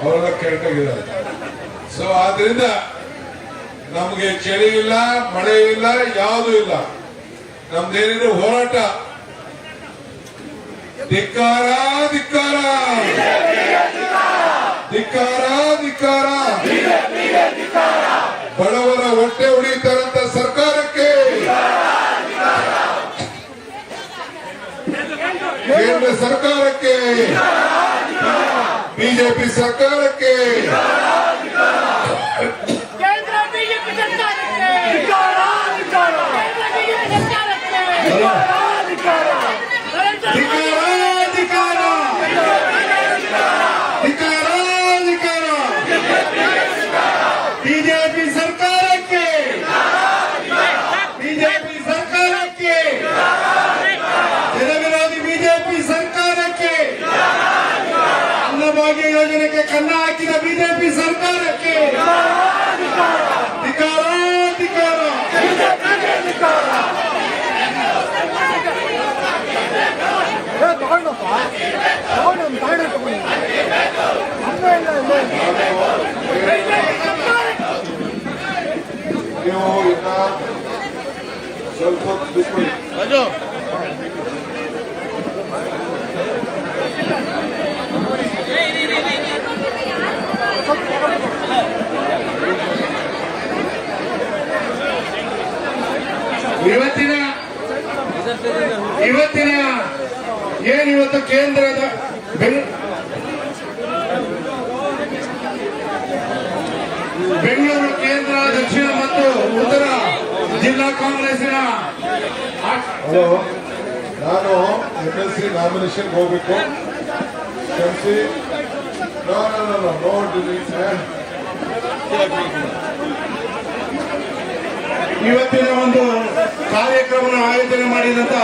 ಅವರೆಲ್ಲ ಕೆರಟಾಗಿದ್ದಾರೆ. ಸೊ ಆದ್ರಿಂದ ನಮ್ಗೆ ಚಳಿ ಇಲ್ಲ, ಮಳೆ ಇಲ್ಲ, ಯಾವುದೂ ಇಲ್ಲ. ನಮ್ದೇನಿದ್ರು ಹೋರಾಟ. ಧಿಕ್ಕಾರ ಧಿಕ್ಕಾರ ಧಿಕ್ಕಾರ ಧಿಕ್ಕಾರ. ಬಡವರ ಹೊಟ್ಟೆ ಉಳಿತಾರಂತ ಸರ್ಕಾರಕ್ಕೆ, ಕೇಂದ್ರ ಸರ್ಕಾರಕ್ಕೆ, ಬಿಜೆಪಿ ಸರ್ಕಾರಕ್ಕೆ, ಬಿಜೆಪಿ ಸರ್ಕಾರಕ್ಕೆ, ಬಿಜೆಪಿ ಸರ್ಕಾರಕ್ಕೆ, ಜನವಿರೋಧಿ ಬಿಜೆಪಿ ಸರ್ಕಾರಕ್ಕೆ, ಅನ್ನಭಾಗ್ಯ ಯೋಜನೆಗೆ ಕನ್ನ ಹಾಕಿದ ಬಿಜೆಪಿ ಸರ್ಕಾರ ಸ್ವಲ್ಪ ಹೊತ್ತು ಕೂತ್ಕೊಳ್ಳಿ. ಇವತ್ತಿನ ಏನಿವತ್ತು ಕೇಂದ್ರದ ಬೆಂಗಳೂರು ಕೇಂದ್ರ ದಕ್ಷಿಣ ಮತ್ತು ಉತ್ತರ ಜಿಲ್ಲಾ ಕಾಂಗ್ರೆಸ್ಸಿನ ಹಲೋ, ನಾನು MLC ನಾಮಿನೇಷನ್ ಹೋಗ್ಬೇಕು. ಕ್ಷಮಿಸಿ. ನೋ ಇವತ್ತಿನ ಒಂದು ಕಾರ್ಯಕ್ರಮ ಆಯೋಜನೆ ಮಾಡಿದಂತ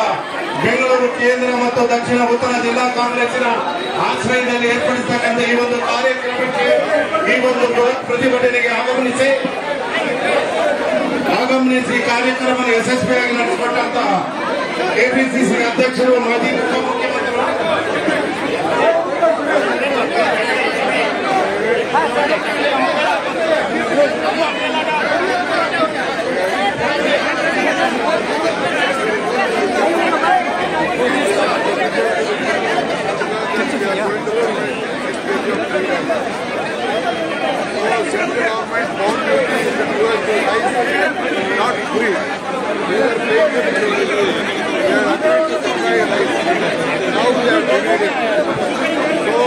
ಬೆಂಗಳೂರು ಕೇಂದ್ರ ಮತ್ತು ದಕ್ಷಿಣ ಉತ್ತರ ಜಿಲ್ಲಾ ಕಾಂಗ್ರೆಸ್ಸಿನ ಆಶ್ರಯದಲ್ಲಿ ಏರ್ಪಡಿಸತಕ್ಕಂಥ ಈ ಒಂದು ಕಾರ್ಯಕ್ರಮಕ್ಕೆ, ಈ ಒಂದು ಬೃಹತ್ ಪ್ರತಿಭಟನೆಗೆ ಆಗಮನಿಸಿ ಕಾರ್ಯಕ್ರಮ ಯಶಸ್ವಿಯಾಗಿ ನಡೆಸಿಕೊಟ್ಟಂತ ಕೆಪಿಸಿಸಿ ಅಧ್ಯಕ್ಷರು, ಮಾಜಿ ಉಪಮುಖ್ಯಮಂತ್ರಿಗಳು, central government bound duties in the US not free. They are paying them individually. They are agreed to supply rice. Now they are donating. So,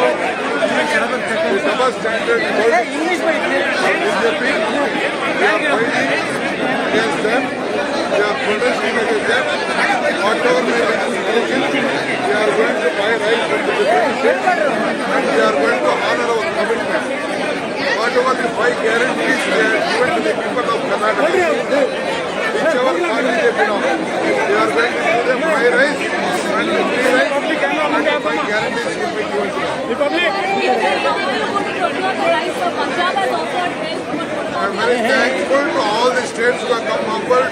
the double standard BJP, they are fighting against them. They are protesting against them. Whatever may be the situation, they are going to buy rice from the different states and they are going to honor our commitment. Whatever the 5 guarantees they are given to the people of Karnataka, whichever party they belong, they are going to give them free rice and free rice and the 5 guarantees will be given to them. I am very thankful to all the states who have come forward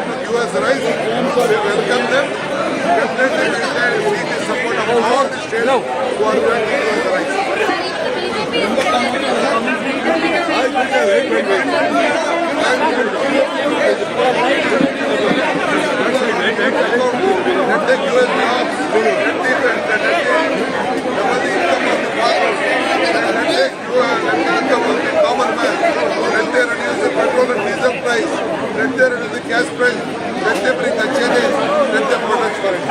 to give us rice. We welcome them. Definitely we can seek the support of all the states who are going to give us rice. Let them reduce the gas price, let them bring the changes, let them protest for it.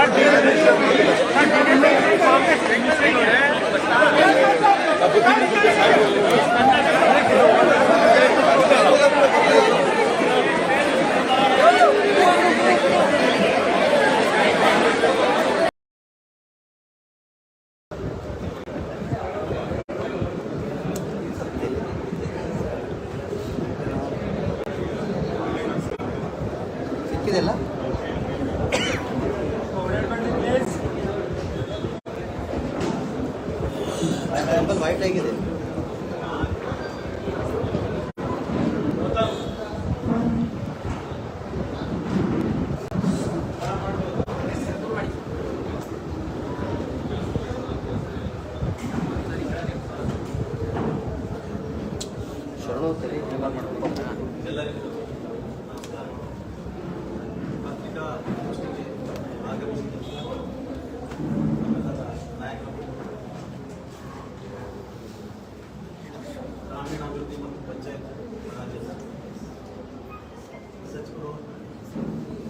ಸಿಕ್ಕಿದೆಲ್ಲ wait ಆಗಿದೆ. ಶರಣೋತ್ತರಿ ಎಲ್ಲರಿಗೂ ನಮಸ್ಕಾರ. ಪತ್ರಿಕಾ ಗೋಷ್ಠಿಗೆ ಆಗಮಿಸಿದ ನಾಯಕರು, ಗ್ರಾಮೀಣಾಭಿವೃದ್ಧಿ ಮತ್ತು ಪಂಚಾಯತ್ ರಾಜ್ಯ ಸಚಿವರು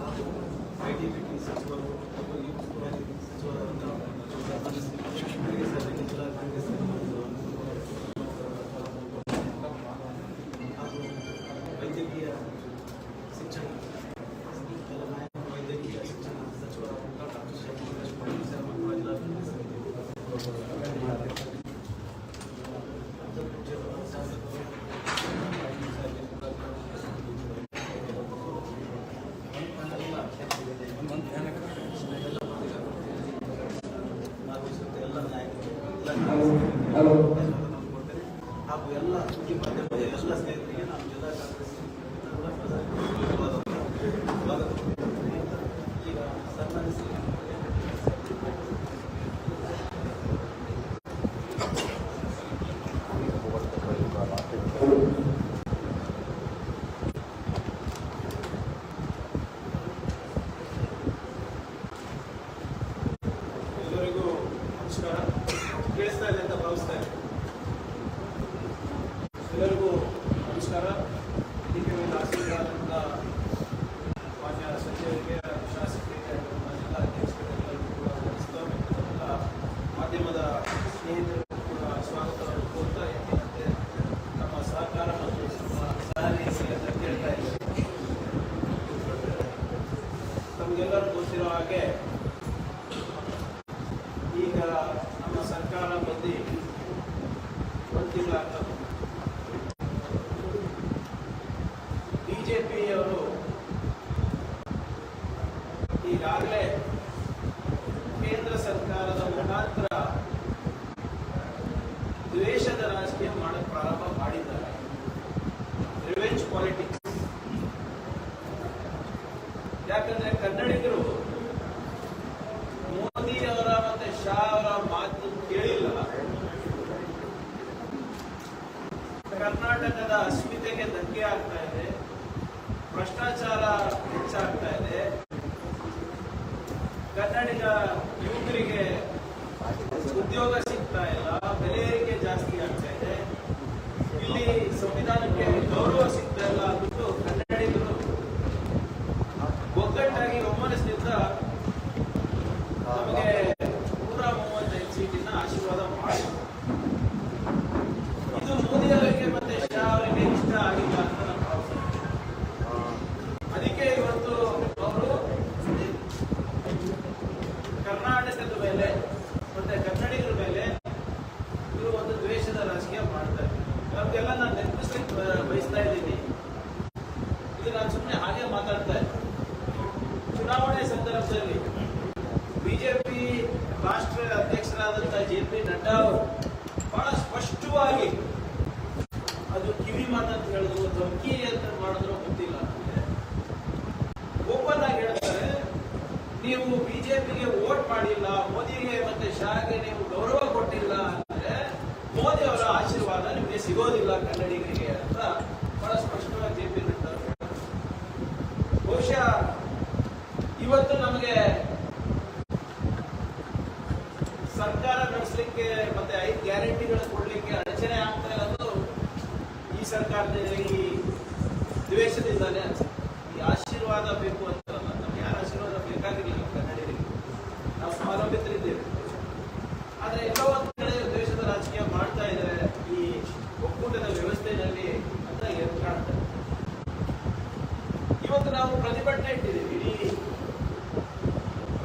ಹಾಗೂ ITBT ಸಚಿವರು ಹಾಗೂ ಯೂತ್ ಸಚಿವರಾದ ಜಿಲ್ಲಾ ಕಾಂಗ್ರೆಸ್ ಹಾಗೂ ವೈದ್ಯಕೀಯ ಶಿಕ್ಷಣ ವೈದ್ಯಕೀಯ ಶಿಕ್ಷಣ ಸಚಿವರಾದ ಡಾಕ್ಟರ್ ಶಿವಕುಮಾರ್ ಶರ್ಮಾ ಜಿಲ್ಲಾಭಿವೃದ್ಧಿ ಶಾಸಕರು ಎಲ್ಲ ನಾಯಕರು ಹಾಗೂ ಎಲ್ಲ ಸುದ್ದಿ ಮಾಧ್ಯಮದ ಎಲ್ಲ ಸ್ನೇಹಿತರಿಗೆ ನಾವು ಜಿಲ್ಲಾ ಕಾಂಗ್ರೆಸ್ ಈಗ ಸನ್ಮಾನಿಸಿ ಎಲ್ಲರಿಗೂ ನಮಸ್ಕಾರ. ಇದಕ್ಕೆ ಮೇಲೆ ಆಸಕ್ತಿಯಾದಂಥ ಮಾನ್ಯ ಸಚಿವರಿಗೆ, ಶಾಸಕರಿಗೆ, ಜಿಲ್ಲಾ ಅಧ್ಯಕ್ಷರಿಗೆಲ್ಲರಿಗೂ ಕೂಡ ವಂದಿಸ್ತೇವೆ. ಎಲ್ಲ ಮಾಧ್ಯಮದ ಸ್ನೇಹಿತರಿಗೂ ಕೂಡ ಸ್ವಾಗತವನ್ನು ಕೋರ್ತಾ ಏಕೆಂದರೆ ನಮ್ಮ ಸಹಕಾರ ಮತ್ತು ಸಹನಿಗೆ ಅಂತ ಕೇಳ್ತಾ ಇದ್ದೀವಿ. ನಮಗೆಲ್ಲರೂ ಗೊತ್ತಿರೋ ಹಾಗೆ ಈಗ ನಮ್ಮ ಸರ್ಕಾರ ಬಂದು ಒಂದು ತಿಂಗಳಾಗ್ತದೆ. ಬಿಜೆಪಿಯವರು ಈಗಾಗಲೇ ಕೇಂದ್ರ ಸರ್ಕಾರದ ಮುಖಾಂತರ ದ್ವೇಷದ ರಾಜಕೀಯ ಮಾಡಲು ಪ್ರಾರಂಭ ಮಾಡಿದ್ದಾರೆ. Revenge politics. ಯಾಕಂದ್ರೆ ಕನ್ನಡಿಗರು ಮೋದಿ ಅವರ ಮತ್ತೆ ಶಾ ಅವರ ಮಾತು ಕೇಳಿಲ್ಲ. ಕರ್ನಾಟಕದ ಅಸ್ಮಿತೆಗೆ ಧಕ್ಕೆ ಆಗ್ತಾ ಇದೆ, ಭ್ರಷ್ಟಾಚಾರ ಹೆಚ್ಚಾಗ್ತಾ ಇದೆ, ಕನ್ನಡಿಗ ಯುವಕರಿಗೆ ಉದ್ಯೋಗ ಸಿಗ್ತಾ ಇಲ್ಲ, ಬೆಲೆ ಏರಿಕೆ ಜಾಸ್ತಿ ಆಗ್ತಾ ಇದೆ, ಇಲ್ಲಿ ಸಂವಿಧಾನಕ್ಕೆ ಗೌರವ ಸಿಗ್ತಾ ಇಲ್ಲ ಅಂದ್ಬಿಟ್ಟು ಕನ್ನಡಿಗರು ಒಗ್ಗಟ್ಟಾಗಿ ಒಮ್ಮನಸ್ಸಿನಿಂದ ನಮಗೆ 135 ಸೀಟಿನ ಆಶೀರ್ವಾದ ಮಾಡಿ. ಇದು ಮೋದಿ ಅವರಿಗೆ ಮತ್ತೆ ಶಾ ಅವರಿಗೆ ಇಷ್ಟ ಆಗಿಲ್ಲ ಅಂತ ನಮ್ಮ ಭಾವನೆ. ಅದಕ್ಕೆ ಇವತ್ತು ಅವರು ಕರ್ನಾಟಕದ ಮೇಲೆ ಮತ್ತೆ ಕನ್ನಡಿಗರ ಮೇಲೆ ಇವರು ಒಂದು ದ್ವೇಷದ ರಾಜಕೀಯ ಮಾಡ್ತಾರೆ. ಅವ್ರಿಗೆಲ್ಲ ನಾನು ನೆನಪಿಸ್ಲಿಕ್ಕೆ ಬಯಸ್ತಾ ಇದ್ದೀನಿ. ಇದು ನಾನು ಸುಮ್ಮನೆ ಹಾಗೆ ಮಾತಾಡ್ತಾ ಇದ್ದೀನಿ. ಚುನಾವಣೆ ಸಂದರ್ಭದಲ್ಲಿ ಬಿಜೆಪಿ ರಾಷ್ಟ್ರೀಯ ಅಧ್ಯಕ್ಷರಾದಂತಹ JP ನಡ್ಡಾ ಅವರು ಬಹಳ ಸ್ಪಷ್ಟವಾಗಿ ಅದು ಕಿವಿ ಮಾತಂತ ಹೇಳಿದ್ರು, ಧಮಕಿ ಅಂತ ಮಾಡಿದ್ರು ಗೊತ್ತಿಲ್ಲ, ಓಪನ್ ಆಗಿ ಹೇಳ್ತಾರೆ, ನೀವು ಬಿಜೆಪಿಗೆ ವೋಟ್ ಮಾಡಿಲ್ಲ, ಮೋದಿಗೆ ಮತ್ತೆ ಶಾಗೆ ನೀವು ಗೌರವ ಕೊಟ್ಟಿಲ್ಲ ಅಂದ್ರೆ ಮೋದಿ ಅವರ ಆಶೀರ್ವಾದ ನಿಮಗೆ ಸಿಗೋದಿಲ್ಲ ಕನ್ನಡಿಗರಿಗೆ ಅಂತ ಬಹಳ ಸ್ಪಷ್ಟವಾಗಿ JP ನಡ್ಡಾ ಅವರು. ಬಹುಶಃ ಇವತ್ತು ನಮಗೆ ಸರ್ಕಾರ ನಡೆಸಲಿಕ್ಕೆ ಮತ್ತೆ 5 ಗ್ಯಾರಂಟಿಗಳನ್ನು ಕೊಡ್ಲಿಕ್ಕೆ ಅಡಚಣೆ ಆಗ್ತಾ ಇರೋದು ಈ ಸರ್ಕಾರದ ಈ ದ್ವೇಷದಿಂದಾನೇ ಅನ್ಸುತ್ತೆ. ಈ ಆಶೀರ್ವಾದ ಬೇಕು ಅಂತಲ್ಲ, ನಮ್ಗೆ ಯಾರ ಆಶೀರ್ವಾದ ಬೇಕಾಗಿರಲಿಲ್ಲ ಕನ್ನಡಿಗರಿಗೆ, ನಾವು ಸ್ವಾವಲಂಬಿತರಿದ್ದೇವೆ. ಆದ್ರೆ ಎಲ್ಲೋ ಒಂದು ಕಡೆ ದ್ವೇಷದ ರಾಜಕೀಯ ಮಾಡ್ತಾ ಇದ್ದಾರೆ ಈ ಒಕ್ಕೂಟದ ವ್ಯವಸ್ಥೆಯಲ್ಲಿ ಅಂತ ಎದ್ದು ಕಾಣ್ತಾರೆ. ಇವತ್ತು ನಾವು ಪ್ರತಿಭಟನೆ ಇಟ್ಟಿದ್ದೀವಿ, ಇಡೀ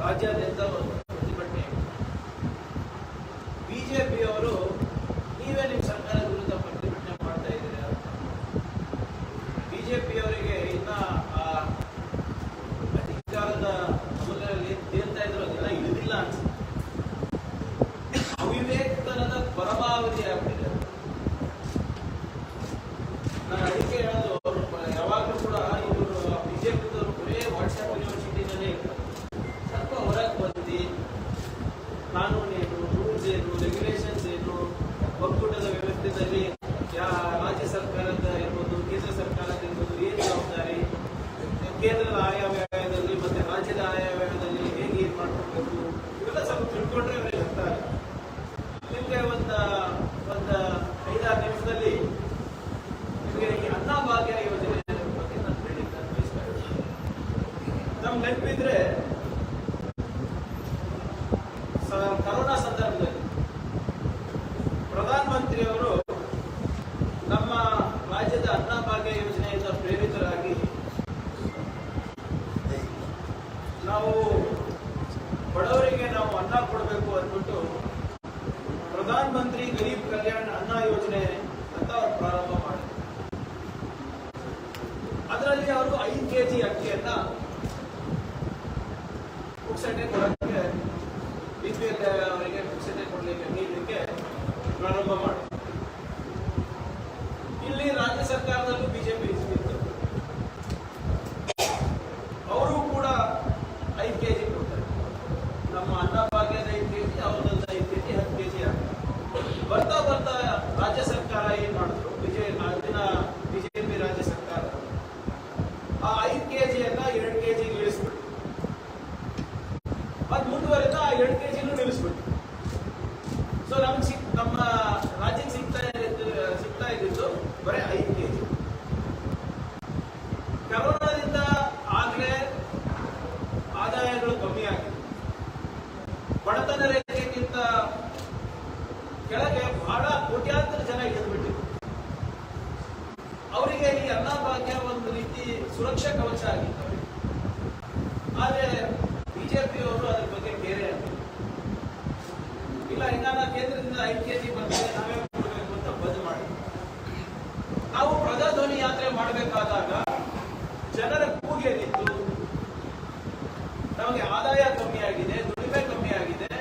ರಾಜ್ಯಾದ್ಯಂತ ಒಂದು ಪ್ರತಿಭಟನೆ. ಬಿಜೆಪಿಯವರು ನೀವೇ ನಿಮ್ಮ ಸರ್ಕಾರದ ವಿರುದ್ಧ ಪ್ರತಿಭಟನೆ ಮಾಡ್ತಾ ಇದ್ದೀರಾ? ಬಿಜೆಪಿಯವರಿಗೆ ಇನ್ನ ಅಧಿಕಾರದ ಅಮಲಲ್ಲಿ ತೇಲ್ತಾ ಇದ್ರು ಅದೆಲ್ಲ ಇಳಿದಿಲ್ಲ ಅನ್ಸುತ್ತೆ. ಅವಿವೇಕತನದ ಪರಮಾವಧಿ ಆಗ್ಬಿಟ್ಟಿದೆ. ನಾನು ಅದಕ್ಕೆ ಹೇಳೋದು, ಯಾವಾಗಲೂ ಕೂಡ ಇವರು ಬಿಜೆಪಿದವರು ಬರೇ ವಾಟ್ಸ್ಆಪ್ ಯೂನಿವರ್ಸಿಟಿನಲ್ಲೇ ಇರ್ತಾರೆ. ಸ್ವಲ್ಪ ಹೊರಗೆ ಬಂದು ಕಾನೂನೇನು, ರೂಲ್ಸ್ ಏನು, ರೆಗ್ಯುಲೇಷನ್ಸ್ ಏನು, ಒಕ್ಕೂಟದ ವ್ಯವಸ್ಥೆಯಲ್ಲಿ ರಾಜ್ಯ ಸರ್ಕಾರದ ಇರ್ಬೋದು, ಕೇಂದ್ರ ಸರ್ಕಾರದ ಇರ್ಬೋದು, ಏನು ಜವಾಬ್ದಾರಿ, ಕೇಂದ್ರದ ಆಯವ್ಯಯದಲ್ಲಿ ಮತ್ತೆ ರಾಜ್ಯದ ಆಯವ್ಯಯದಲ್ಲಿ ಹೇಗೆ ಏನು ಮಾಡ್ಕೊಳ್ಬೇಕು, ಇವೆಲ್ಲ ಸ್ವಲ್ಪ ತಿಳ್ಕೊಂಡ್ರೆ ಅವರಿಗೆ ಅರ್ಥ ಆಗುತ್ತೆ. ನಿಮಗೆ ಒಂದು 5-6 ನಿಮಿಷದಲ್ಲಿ ನಿಮಗೆ ಈ ಅನ್ನಭಾಗ್ಯ ಯೋಜನೆ ಬಗ್ಗೆ ನಾನು ಹೇಳಿದ್ದೆ ಬಯಸ್ತಾ ಇದ್ದೀನಿ. ನಮ್ಗೆ ನೆನಪಿದ್ರೆ ಕರೋನಾ ಸಂದರ್ಭದಲ್ಲಿ ಪ್ರಧಾನಮಂತ್ರಿಯವರು ನಮ್ಮ ರಾಜ್ಯದ ಅನ್ನಭಾಗ್ಯ ಯೋಜನೆಯಿಂದ ಪ್ರೇರಿತರಾಗಿ ನಾವು ಬಡವರಿಗೆ ನಾವು ಅನ್ನ ಕೊಡಬೇಕು ಅಂದ್ಬಿಟ್ಟು ಪ್ರಧಾನ ಮಂತ್ರಿ ಗರೀಬ್ ಕಲ್ಯಾಣ ಅನ್ನ ಯೋಜನೆ ಅಂತ ಅವರು ಪ್ರಾರಂಭ ಮಾಡಿದ್ರು. ಅದರಲ್ಲಿ ಅವರು 5 kg ಅಕ್ಕಿಯನ್ನ ಪುಕ್ಸಟೆ ಕೊಡಕ್ಕೆ, BPL ಅವರಿಗೆ ಪುಕ್ಸಟೆ ಕೊಡ್ಲಿಕ್ಕೆ, ನೀಡಲಿಕ್ಕೆ ಪ್ರಾರಂಭ ಮಾಡಿದ್ರು. ಇಲ್ಲಿ ರಾಜ್ಯ ಸರ್ಕಾರದಲ್ಲೂ ಬಿಜೆಪಿ ಇತ್ತು. ಅವರು ಕೂಡ 5 kg ಕೊಡ್ತಾರೆ. ನಮ್ಮ ಅನ್ನಭಾಗ್ಯದ 5 kg, ಅವ್ರದ್ದು 5 kg, 10 kg ಆಗ್ತದೆ. ಬರ್ತಾ ಬರ್ತಾ ರಾಜ್ಯ ಸರ್ಕಾರ ಏನ್ ಮಾಡಿದ್ರು, ಬಿಜೆಪಿ ರಾಜ್ಯ ಸರ್ಕಾರ ಆ 5 kgಯನ್ನ 2 ಬರೀ 5 kg. ಕರೋನಾದಿಂದ ಆಗಲೇ ಆದಾಯಗಳು ಕಮ್ಮಿ ಆಗಿದೆ. ಬಡತನ ರೇಖೆಗಿಂತ ಕೆಳಗೆ ಬಹಳ ಕೋಟ್ಯಾಂತರ ಜನ ಇಳಿದ್ಬಿಟ್ಟಿದ್ರು. ಅವರಿಗೆ ಈ ಅನ್ನಭಾಗ್ಯ ಒಂದು ರೀತಿ ಸುರಕ್ಷಾ ಕವಚ ಆಗಿತ್ತು. ಆದ್ರೆ ಬಿಜೆಪಿಯವರು ಅದ್ರ ಬಗ್ಗೆ ಬೇರೆ ಇಲ್ಲ, ಈಗ ಕೇಂದ್ರದಿಂದ 5 kg ಬಂದ್ರೆ ನಾವೇ ಕೊಡಬೇಕು ಅಂತ ಬಂದ್ ಮಾಡಿ. ನಾವು ಪ್ರಜಾಧ್ವನಿ ಯಾತ್ರೆ ಮಾಡಬೇಕಾದಾಗ ಜನರ ಕೂಗೇನಿತ್ತು, ನಮಗೆ ಆದಾಯ ಕಮ್ಮಿ ಆಗಿದೆ, ದುಡಿಮೆ ಕಮ್ಮಿ ಆಗಿದೆ,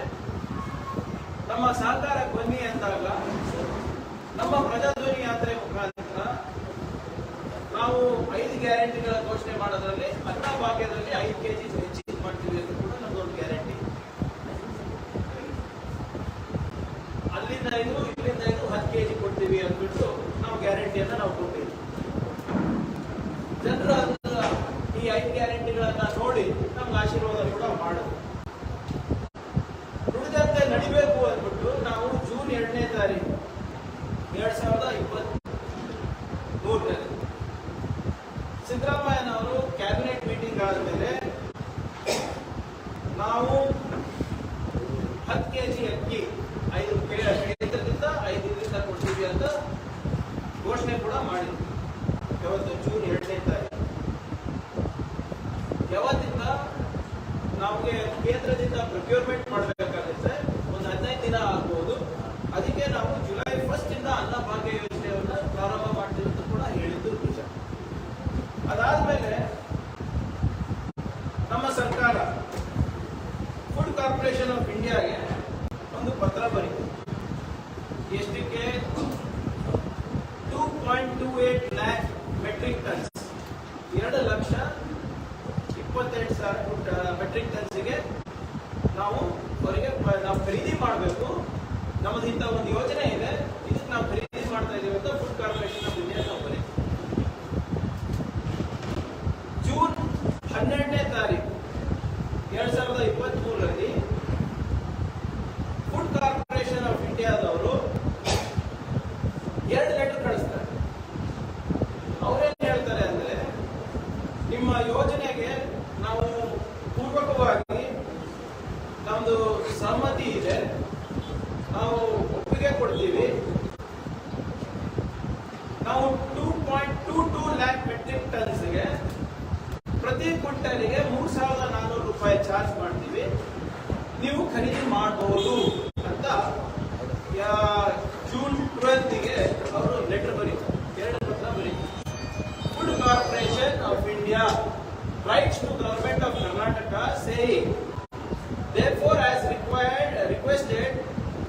ನಮ್ಮ ಸಹಕಾರ ಬನ್ನಿ ಅಂದಾಗ ನಮ್ಮ ಪ್ರಜಾಧ್ವನಿ ಯಾತ್ರೆ ಮುಖಾಂತರ ನಾವು 5 ಗ್ಯಾರಂಟಿಗಳ ಘೋಷಣೆ ಮಾಡೋದ್ರಲ್ಲಿ ಅನ್ನಭಾಗ್ಯದಲ್ಲಿ 5 kg ಹೆಚ್ಚಿಗೆ ಮಾಡ್ತೀವಿ ಅಂತ ಕೂಡ ನಮ್ದೊಂದು ಗ್ಯಾರಂಟಿ. ಅಲ್ಲಿಂದ 5 ಇಲ್ಲಿಂದ 5 10 kg ಕೊಡ್ತೀವಿ ಅಂದ್ಬಿಟ್ಟು ನಾವು ಗ್ಯಾರಂಟಿಯನ್ನ ನಾವು ಕೊಟ್ಟಿದ್ವಿ. ಜನರು ಈ 5 ಗ್ಯಾರಂಟಿಗಳನ್ನ ನೋಡಿ ನಮ್ಗೆ ಆಶೀರ್ವಾದ ಕೂಡ ಮಾಡಿದ್ರು. ನುಡಿದಂತೆ ನಡಿಬೇಕು ಅಂದ್ಬಿಟ್ಟು ನಾವು ಜೂನ್ 2ನೇ ತಾರೀಕು 2023 ಸಿದ್ದರಾಮಯ್ಯನವರು ಕ್ಯಾಬಿನೆಟ್ ಮೀಟಿಂಗ್ ಆದಮೇಲೆ ನಾವು 10 kg ಅಕ್ಕಿ 5 ಕೇಂದ್ರದಿಂದ 5 ದಿವಸ ಕೊಡ್ತೀವಿ ಅಂತ ಘೋಷಣೆ ಕೂಡ ಮಾಡಿದ್ವಿ. ಇವತ್ತು ಜೂನ್ 2ನೇ ತಾರೀಕು. ಯಾವತ್ತಿಂದ ನಮಗೆ ಕೇಂದ್ರದಿಂದ ಪ್ರೊಕ್ಯೂರ್ಮೆಂಟ್ ಮಾಡಬೇಕಾಗುತ್ತೆ, ಒಂದು 15 ದಿನ ಆಗ್ಬೋದು. ಅದಕ್ಕೆ ನಾವು ಜುಲೈ 1 ಇಂದ ಅನ್ನಭಾಗ್ಯ ಯೋಜನೆಯನ್ನ ಪ್ರಾರಂಭ ಮಾಡ್ತೀವಿ ಅಂತ ಕೂಡ ಹೇಳಿದ್ದು ನಿಜ. ಅದಾದ್ಮೇಲೆ ನಮ್ಮ ಸರ್ಕಾರ ಫುಡ್ ಕಾರ್ಪೊರೇಷನ್ ಆಫ್ ಇಂಡಿಯಾಗೆ ಒಂದು ಪತ್ರ ಬರೀತು. ಎಷ್ಟಕ್ಕೆ? 2.28 lakh ಮೆಟ್ರಿಕ್ ಟನ್ಸ್, 2,28,000 ಮೆಟ್ರಿಕ್ ಟನ್ಸ್ಗೆ ನಾವು ಅವರಿಗೆ ನಾವು ಖರೀದಿ ಮಾಡಬೇಕು. ನಮ್ಮದು ಇಂಥ ಒಂದು ಯೋಜನೆ ಇದೆ, ಇದಕ್ಕೆ ನಾವು ಖರೀದಿ ಮಾಡ್ತಾ ಇದ್ದೀವಿ ಅಂತ ಫುಡ್ ಕಾರ್ಪೊರೇಷನ್ ಆಫ್ ಇಂಡಿಯಾ ನಾವು ಬರೀತೀವಿ. ಜೂನ್ 12ನೇ ತಾರೀಕು 2023 ಫುಡ್ ಕಾರ್ಪೊರೇಷನ್ ಆಫ್ ಇಂಡಿಯಾದವರು 2 ಲೆಟರ್ ಕಳಿಸ್ತಾರೆ. ಅವರೇನು ಹೇಳ್ತಾರೆ ಅಂದ್ರೆ, ನಿಮ್ಮ ಯೋಜನೆಗೆ ನಾವು ಪೂರ್ವಕವಾಗಿ ನಮ್ದು ಸಮ್ಮತಿ ಇದೆ, ನಾವು ಒಪ್ಪಿಗೆ ಕೊಡ್ತೀವಿ. ನಾವು 2.22 lakh ಮೆಟ್ರಿಕ್ ಟನ್ಸ್ಗೆ ಪ್ರತಿ ಕ್ವಿಂಟಲ್ಗೆ 3,400 ರೂಪಾಯಿ ಚಾರ್ಜ್ ಮಾಡ್ತೀವಿ, ನೀವು ಖರೀದಿ ಮಾಡಬಹುದು ಅಂತ ಜೂನ್ 12ಗೆ ಅವರು ಲೆಟರ್ ಬರೀತಾರೆ, 2 ಪತ್ರ ಬರೀತಾರೆ. Food corporation of India writes to Government of Karnataka saying, therefore as requested,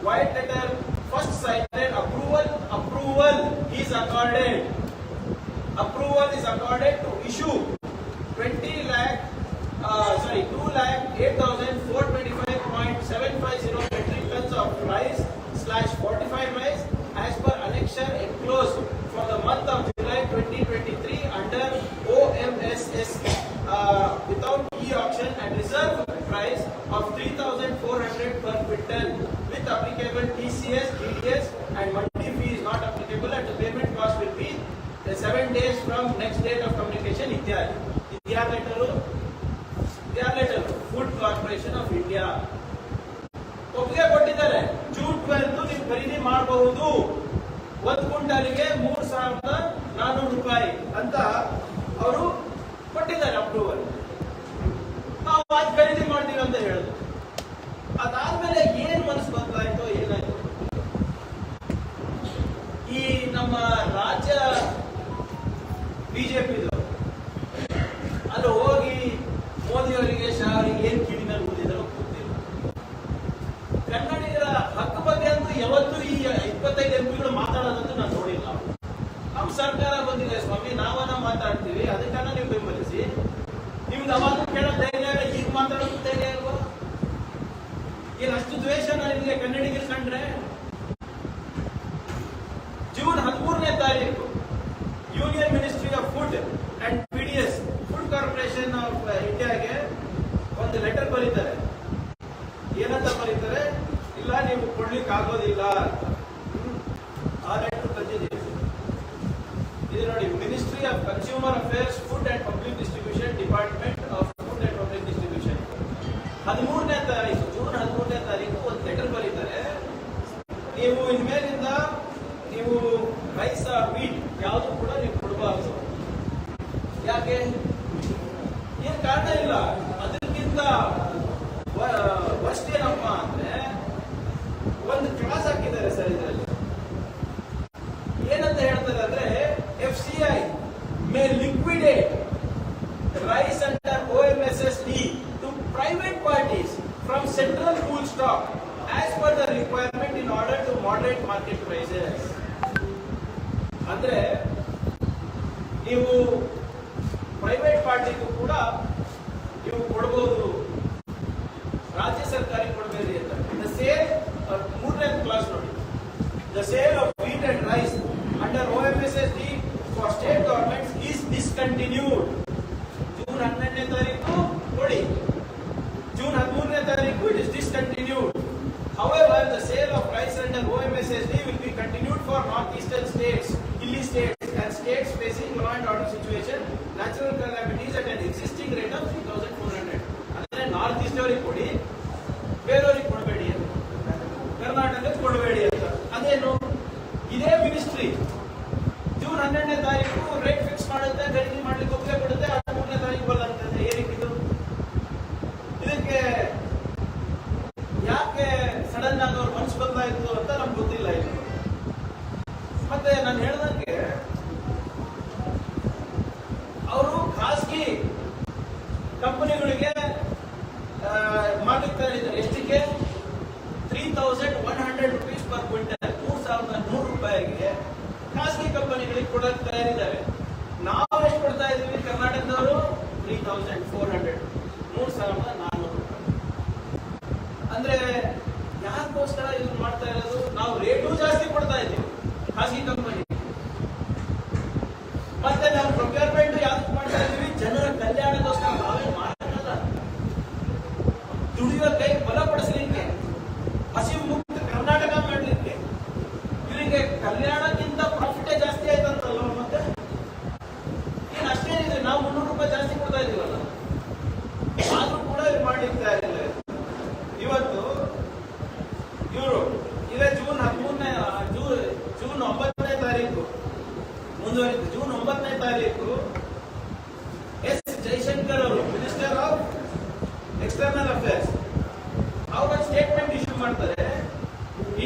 white letter first cited approval is accorded to issue 2,08,425.750 metric tons of rice/fortified rice as per annexure enclosed for the month of July 2023 under OMSS without e-auction at reserve price of 3,400 per quintal with applicable TCS, TDS and mandi fee is not applicable, and the payment cost will be 7 days from next date of communication. Letter food corporation of India ಒಪ್ಪಿಗೆ ಕೊಟ್ಟಿದ್ದಾರೆ. June 12 ನೀವು ಖರೀದಿ ಮಾಡಬಹುದು, 1 ಕ್ವಿಂಟಲ್ಗೆ 3,400 ರೂಪಾಯಿ ಅಂತ ಅವರು ಕೊಟ್ಟಿದ್ದಾರೆ ಅಪ್ರೂವಲ್. ನಾವು ಅದು ಖರೀದಿ ಮಾಡ್ತೀವಿ ಅಂತ ಹೇಳಿದ್ರು. ಅದಾದ್ಮೇಲೆ ಏನ್ ಮನಸ್ಸು ಬದಲಾಯ್ತೋ ಏನಾಯ್ತು, ಈ ನಮ್ಮ ರಾಜ್ಯ ಬಿಜೆಪಿ ಅಲ್ಲಿ ಹೋಗಿ ಮೋದಿಯವರಿಗೆ ಶಾ ಅವರಿಗೆ ಏನ್ ಕಿಡಿನಲ್ಲಿ ಓದಿದಾರೋ ಗೊತ್ತಿಲ್ಲ. ಕನ್ನಡಿಗರ ಹಕ್ಕು ಬಗ್ಗೆ ಅಂತೂ ಯಾವತ್ತೂ ಈ 25 ಎಂಪಿಗಳು ಮಾತಾಡೋದಂತೂ ನಾನು ನೋಡಿಲ್ಲ. ನಮ್ಮ ಸರ್ಕಾರ ಬಂದಿದೆ ಸ್ವಾಮಿ, ನಾವನ್ನ ಮಾತಾಡ್ತೀವಿ, ಅದಕ್ಕನ್ನ ನೀವು ಬೆಂಬಲಿಸಿ. ನಿಮ್ಗೆ ಅವಾಗ ಕೇಳೋ ಧೈರ್ಯ, ಈಗ ಮಾತಾಡೋದು ಧೈರ್ಯ ಅಲ್ವಾ? ಏನು ಅಷ್ಟು ದ್ವೇಷನ ನಿಮಗೆ ಕನ್ನಡಿಗರು ಕಂಡ್ರೆ? ಜೂನ್ 13ನೇ ತಾರೀಕು union ministry of food and PDS food corporation of ಇಂಡಿಯಾಗೆ ಒಂದು ಲೆಟರ್ ಬರೀತಾರೆ. ಏನಂತ ಬರೀತಾರೆ? ಇಲ್ಲ, ನೀವು ಕೊಡ್ಲಿಕ್ಕೆ ಆಗೋದಿಲ್ಲ. ಆ letter ತಂದಿದ್ದೀವಿ. Ministry of Consumer Affairs, Food and Public Distribution, Department of Food and Public Distribution. 13ನೇ ತಾರೀಕು, ಜೂನ್ 13ನೇ ತಾರೀಕು ಒಂದು ಲೆಟರ್ ಬರೀತಾರೆ. ನೀವು ಇನ್ಮೇಲಿಂದ ನೀವು ರೈಸ್ ವೀಟ್ ಯಾವುದು ಕೂಡ ನೀವು ಕೊಡಬಾರ್ದು. ಯಾಕೆ? ಏನ್ ಕಾರಣ ಇಲ್ಲ. ಅದಕ್ಕಿಂತ ವರ್ಸ್ಟ್ ಏನಪ್ಪ ಅಂದ್ರೆ ಒಂದು ಕ್ಲಾಸ್ ಹಾಕಿದ್ದಾರೆ ಸರ್ ಇದರಲ್ಲಿ. ಏನಂತ ಹೇಳ್ತಾರೆ ಅಂದ್ರೆ FCI may liquidate rice under OMSSD to private parties from central pool stock as per the requirement in order to moderate market prices. ಅಂದ್ರೆ ನೀವು ಪ್ರೈವೇಟ್ ಪಾರ್ಟಿಗೂ ಕೂಡ ನೀವು ಕೊಡಬಹುದು, ರಾಜ್ಯ ಸರ್ಕಾರ ಕೊಡಬೇಡಿ ಅಂತ. ದ ಸೇಲ್, 3ನೇ ಕ್ಲಾಸ್ ನೋಡಿ, the sale of wheat and rice under OMSSD for state governments is discontinued. June 12ನೇ ತಾರೀಕು ಕೊಡಿ, ಜೂನ್ 13ನೇ ತಾರೀಕು it is discontinued. However, the sale of rice under OMSSD will be continued for northeastern states, hilly states and states facing law and order situation, natural calamities at an existing rate of 3,400. ಅಂದ್ರೆ north East ಅವರಿಗೆ ಕೊಡಿ, ಬೇರೆಯವರಿಗೆ ಕೊಡಬೇಡಿ ಅಂತ, ಕರ್ನಾಟಕಕ್ಕೆ ಕೊಡಬೇಡಿ ಅಂತ. ಅದೇನು? ಇದೇ ಮಿನಿಸ್ಟ್ರಿ ಜೂನ್ 12ನೇ ತಾರೀಕು ರೇಟ್ ಫಿಕ್ಸ್ ಮಾಡುತ್ತೆ, ಖರೀದಿ ಮಾಡ್ಲಿಕ್ಕೆ ಒಪ್ಪಿಗೆ ಕೊಡುತ್ತೆ, 13ನೇ ತಾರೀಕು ಬರ್ತದೆ. ಏನಕ್ಕಿದು? ಇದಕ್ಕೆ ಯಾಕೆ ಸಡನ್ ಆಗಿ ಅವ್ರ ಮನಸ್ಸು ಬಂದಾಯ್ತು ಅಂತ ನಮ್ಗೆ ಗೊತ್ತಿಲ್ಲ. ಇದು ಮತ್ತೆ ನಾನು ಹೇಳ್ದಂಗೆ ಅವರು ಖಾಸಗಿ ಕಂಪನಿಗಳಿಗೆ ಮಾಡ್ಲಿಕ್ಕೆ ಹೇಳಿದ್ದಾರೆ. ಎಷ್ಟಕ್ಕೆ? 3,100 rupees per ಕ್ವಿಂಟಲ್, 3,100 ರೂಪಾಯಿಗೆ ಖಾಸಗಿ ಕಂಪನಿಗಳಿಗೆ ಕೊಡಕ್ಕೆ ತಯಾರಿದ್ದಾರೆ. ನಾವು ಎಷ್ಟು ಕೊಡ್ತಾ ಇದ್ದೀವಿ ಕರ್ನಾಟಕದವರು? 3,400, 3,400 ರೂಪಾಯಿ. ಅಂದ್ರೆ ಯಾಕೋಸ್ಕರ ಇದನ್ನ ಮಾಡ್ತಾ ಇರೋದು? ನಾವು ರೇಟು ಜಾಸ್ತಿ ಕೊಡ್ತಾ ಇದ್ದೀವಿ ಖಾಸಗಿ ಕಂಪನಿ. ಮತ್ತೆ ನಾವು ಪ್ರೊಕ್ಯೂರ್ಮೆಂಟ್ ಯಾವ್ದು ಮಾಡ್ತಾ ಇದ್ದೀವಿ? ಜನರ ಕಲ್ಯಾಣಕ್ಕೋಸ್ಕರ. ನಾವೇನು ಮಾಡಲ್ಲ, ದುಡಿಯುವ ಕೈ ಬಲಪಡಿಸಲಿಕ್ಕೆ, ಹಸಿವು ಮುಕ್ತ ಕರ್ನಾಟಕ ಮಾಡಲಿಕ್ಕೆ. ಇವರಿಗೆ ಕಲ್ಯಾಣಕ್ಕಿಂತ ಪ್ರಾಫಿಟೇ ಜಾಸ್ತಿ ಆಯ್ತಂತಲ್ವ? ಮತ್ತೆ ಏನು ಅಷ್ಟೇನಿದೆ, ನಾವು 300 ರೂಪಾಯಿ ಜಾಸ್ತಿ ಕೊಡ್ತಾ ಇದೀವಲ್ಲ, ಆದ್ರೂ ಕೂಡ ಇವ್ರು ಮಾಡ್ಲಿಕ್ಕೆ ತಯಾರಿಲ್ಲ. ಇವತ್ತು ಇವರು ಇದೇ ಜೂನ್ 9ನೇ ತಾರೀಕು ಮುಂದುವರಿತು. ಜೂನ್ 9ನೇ ತಾರೀಕು ಎಸ್ ಜೈಶಂಕರ್ ಅವರು, ಮಿನಿಸ್ಟರ್ ಆಫ್ ಎಕ್ಸ್ಟರ್ನಲ್ ಅಫೇರ್ಸ್, ಅವರ ಸ್ಟೇಟ್ಮೆಂಟ್ ಇಶ್ಯೂ ಮಾಡ್ತಾರೆ.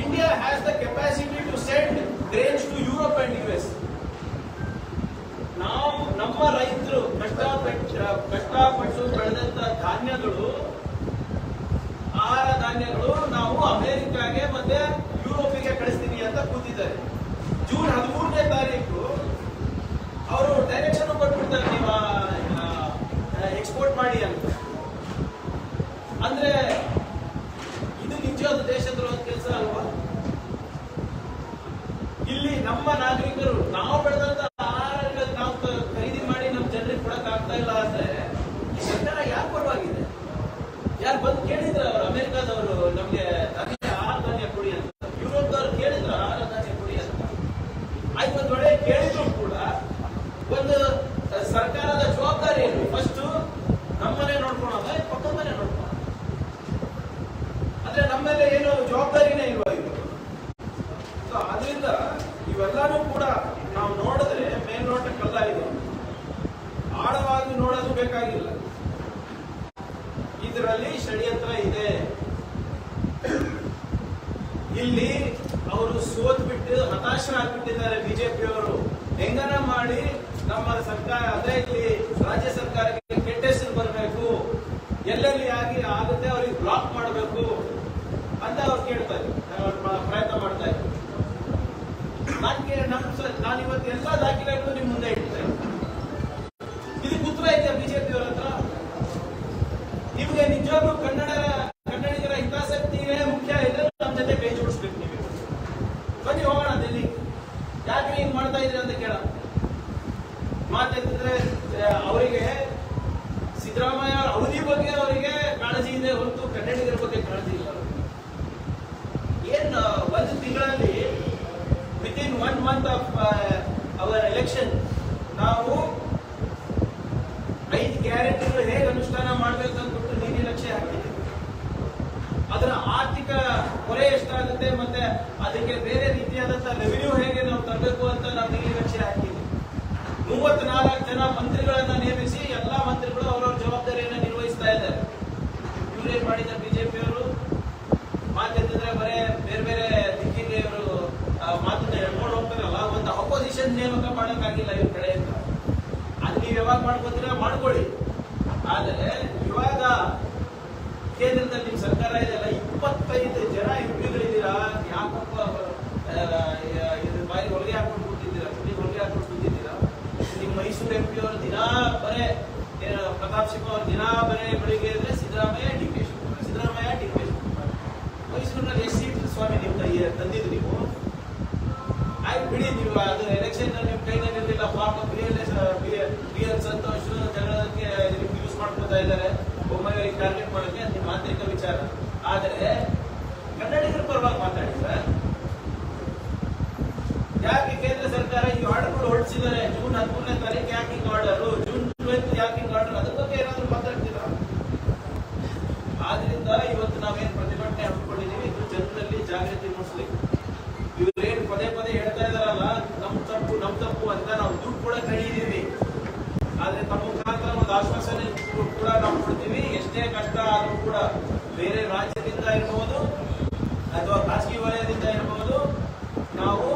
India has the capacity to send grains to Europe and US. ನಾವು ನಮ್ಮ ರೈತರು ಕಷ್ಟಪಟ್ಟು ಬೆಳೆದಂತ ಧಾನ್ಯಗಳು, ಆಹಾರ ಧಾನ್ಯಗಳು ನಾವು ಅಮೆರಿಕಾಗೆ ಮತ್ತೆ ಯುರೋಪಿಗೆ ಕಳಿಸ್ತೀವಿ ಅಂತ ಕೂತಿದ್ದಾರೆ. ಜೂನ್ 13ನೇ ತಾರೀಕು ಅವರು ಡೈರೆಕ್ಷನ್ ಕೊಟ್ಬಿಡ್ತಾರೆ, ನೀವು ಎಕ್ಸ್ಪೋರ್ಟ್ ಮಾಡಿ ಅಂತ. ಅಂದ್ರೆ ಇದು ನಿಜವಾದ ದೇಶದ್ರೋಹದ ಕೆಲಸ ಅಲ್ವಾ? ಇಲ್ಲಿ ನಮ್ಮ ನಾಗರಿಕರು ನಾವು ಬೆಳೆದಂತ ಆಹಾರಗಳು ನಾವು ಖರೀದಿ ಮಾಡಿ ನಮ್ಮ ಜನರಿಗೆ ಕೊಡಕ್ ಆಗ್ತಾ ಇಲ್ಲ ಅಂದ್ರೆ ಸರ್ಕಾರ ಯಾರು ಪರವಾಗಿದೆ? ಯಾರು ಬಂದು ಕೇಳಿದ್ರ? ಅವರು ಅಮೆರಿಕಾದವರು ನಮ್ಗೆ ಆಹಾರ ಧಾನ್ಯ ಕೊಡಿ ಅಂತ, ಯುರೋಪ್ದವ್ರು ಕೇಳಿದ್ರ ಆಹಾರ ಧಾನ್ಯ ಕೊಡಿ ಅಂತ. ಆಯ್ತು, ಒಂದ್ ವೇಳೆ ಕೇಳಿದ್ರು ಕೂಡ ಒಂದು ಸರ್ಕಾರದ ಜವಾಬ್ದಾರಿ ಏನು? ಫಸ್ಟ್ ನಮ್ಮನೆ ನೋಡ್ಕೊಳೋದ, ಪಕ್ಕದ ಮನೆ ನೋಡ್ಕೊಳೋದ? ಅಂದ್ರೆ ನಮ್ಮೇಲೆ ಏನು ಜವಾಬ್ದಾರಿನೇ ಇಲ್ವಾ ಇದು? ಅದರಿಂದ ಇವೆಲ್ಲಾನು ಕೂಡ ನಾವು ನೋಡಿದ್ರೆ ಮೇಲ್ನೋಟಕ್ಕಲ್ಲ, ಇದು ಆಳವಾಗಿ ನೋಡೋದು ಬೇಕಾಗಿಲ್ಲ. ಇದರಲ್ಲಿ ಷಡ್ಯಂತ್ರ ಇದೆ. ಇಲ್ಲಿ ಅವರು ಸೋತ್ಬಿಟ್ಟು ಹತಾಶರಾಗ್ಬಿಟ್ಟಿದ್ದಾರೆ ಬಿಜೆಪಿಯವರು. ಹೆಂಗನ ಮಾಡಿ ನಮ್ಮ ಸರ್ಕಾರ, ಅದೇ ಇಲ್ಲಿ ರಾಜ್ಯ ಸರ್ಕಾರಕ್ಕೆ ಕೆಟ್ಟ ಹೆಸರು ಬರಬೇಕು, ಎಲ್ಲೆಲ್ಲಿ ಆಗುತ್ತೆ ಅವ್ರಿಗೆ ಬ್ಲಾಕ್ ಮಾಡಬೇಕು ಅಂತ ಅವ್ರು ಕೇಳ್ತಾರೆ, ಪ್ರಯತ್ನ ಮಾಡ್ತಾ ಇದ್ದಾರೆ. ನಾನು ಇವತ್ತು ಎಲ್ಲ ದಾಖಲೆಗಳು ನಿಮ್ ಮುಂದೆ ಇಡ್ತೇನೆ. ಇದಕ್ಕೆ ಉತ್ತರ ಇದೆ ಬಿಜೆಪಿಯವರ ಹತ್ರ. ನಿಮ್ಗೆ ನಿಜವಾಗ್ಲೂ ಕನ್ನಡಿಗರ ಹಿತಾಸಕ್ತಿಯೇ ಮುಖ್ಯ ಇದ್ರೆ ನಮ್ಮ ಜೊತೆ ಕೈ ಜೋಡಿಸ್ಬೇಕು. ನೀವು ಬನ್ನಿ ಹೋಗೋಣ ಡೆಲ್ಲಿ. ಯಾಕೆ ಹಿಂಗ್ ಮಾಡ್ತಾ ಇದ್ರಿ ಅಂತ ಕೇಳ ಮಾತಾಡಿದ್ರೆ ಅವರಿಗೆ ಸಿದ್ದರಾಮಯ್ಯ ಅವಧಿ ಬಗ್ಗೆ ಅವರಿಗೆ ಕಾಳಜಿ ಇದೆ ಹೊರತು ಕನ್ನಡಿಗರ ಬಗ್ಗೆ ಕಾಳಜಿ ಇಲ್ಲ. ಏನ್ ಒಂದು ತಿಂಗಳಲ್ಲಿ with in 1 month of our election ನಾವು ಇವ್ರ ಕಡೆಯಿಂದ. ಅದು ನೀವು ಯಾವಾಗ ಮಾಡ್ಕೋತೀರಾ ಮಾಡ್ಕೊಳ್ಳಿ. ಆದರೆ ಇವಾಗ ಕೇಂದ್ರದಲ್ಲಿ ನಿಮ್ ಸರ್ಕಾರ ಇದೆಯಲ್ಲ, 25 ಜನ ಎಂಪಿಗಳಿದ್ದೀರಾ, ಯಾಕಪ್ಪ ಇದ್ರ ಬಾಯಿ ಹೊಲಿಗೆ ಹಾಕೊಂಡು ಕೂತಿದ್ದೀರಾ, ಹೊಲಿಗೆ ಹಾಕೊಂಡು ಕೂತಿದ್ದೀರಾ? ನಿಮ್ ಮೈಸೂರು ಎಂಪಿ ಅವರು ದಿನಾ ಬರೇ ಪ್ರತಾಪ್ ಸಿಂಹ ಅವರು ದಿನಾ ಬರೇ ಬೆಳಿಗ್ಗೆ ಇದ್ರೆ Siddaramaiah D K Shivakumar, Siddaramaiah D K Shivakumar. ಮೈಸೂರಿನಲ್ಲಿ ಎಷ್ಟು ಸೀಟ್ ಸ್ವಾಮಿ ನಿಮ್ ಕೈ ತಂದಿದ್ದು ನೀವು? ಆಯ್ತು ಬಿಡಿ, ನೀವು ಅದು ಎಲೆಕ್ಷನ್ ನಿಮ್ ಕೈನಲ್ಲಿ ಇರಲಿಲ್ಲ. ಪಾಪ ಬಿ ಎಲ್ ಸಂತೋಷ್ ಜಗಳಕ್ಕೆ ಯೂಸ್ ಮಾಡ್ಕೊತಾ ಇದ್ದಾರೆ, ಒಮ್ಮೆ ಟಾರ್ಗೆಟ್ ಮಾಡೋಕೆ. ಅದು ನಿಮ್ಮ ಆಂತರಿಕ ವಿಚಾರ. ಆದರೆ ಕನ್ನಡಿಗರ ಪರವಾಗಿ ಮಾತಾಡಿ ಸರ್. ಯಾಕೆ ಕೇಂದ್ರ ಸರ್ಕಾರ ಈ ಆರ್ಡರ್ಗಳು ಹೊರಡಿಸಿದ್ದಾರೆ? ಜೂನ್ 13ನೇ ತಾರೀಕು ಯಾಕೆ ಹಿಂಗ್ ಆರ್ಡರ್, ಜೂನ್ 12 ಯಾಕೆ ಹಿಂಗ್ ಆರ್ಡರ್, ಅದ್ರ ಬಗ್ಗೆ ಏನಾದ್ರು ಮಾತಾಡ್ತೀರಾ? ಆದ್ರಿಂದ ಇವತ್ತು ನಾವೇನ್ ಪ್ರತಿಭಟನೆ ಹಮ್ಮಿಕೊಂಡಿದೀವಿ, ಇದು ಜನರಲ್ಲಿ ಜಾಗೃತಿ ಮೂಡಿಸ್ಲಿಕ್ಕೆ. ಇವ್ರೇನ್ ಪದೇ ಪದೇ ಹೇಳ್ತಾ ಇದಾರಲ್ಲ, ನಮ್ ತಪ್ಪು ಅಂತ ನಾವು ದುಡ್ಡು ಕೂಡ ಕಡಿದೀವಿ. ಆದ್ರೆ ತಮ್ಮ ಮುಖಾಂತರ ಒಂದು ಆಶ್ವಾಸನೆ ಕೂಡ ನಾವು ಕೊಡ್ತೀವಿ. ಎಷ್ಟೇ ಕಷ್ಟ ಆದ್ರೂ ಕೂಡ ಬೇರೆ ರಾಜ್ಯದಿಂದ ಇರಬಹುದು ಅಥವಾ ಖಾಸಗಿ ವಲಯದಿಂದ ಇರಬಹುದು, ನಾವು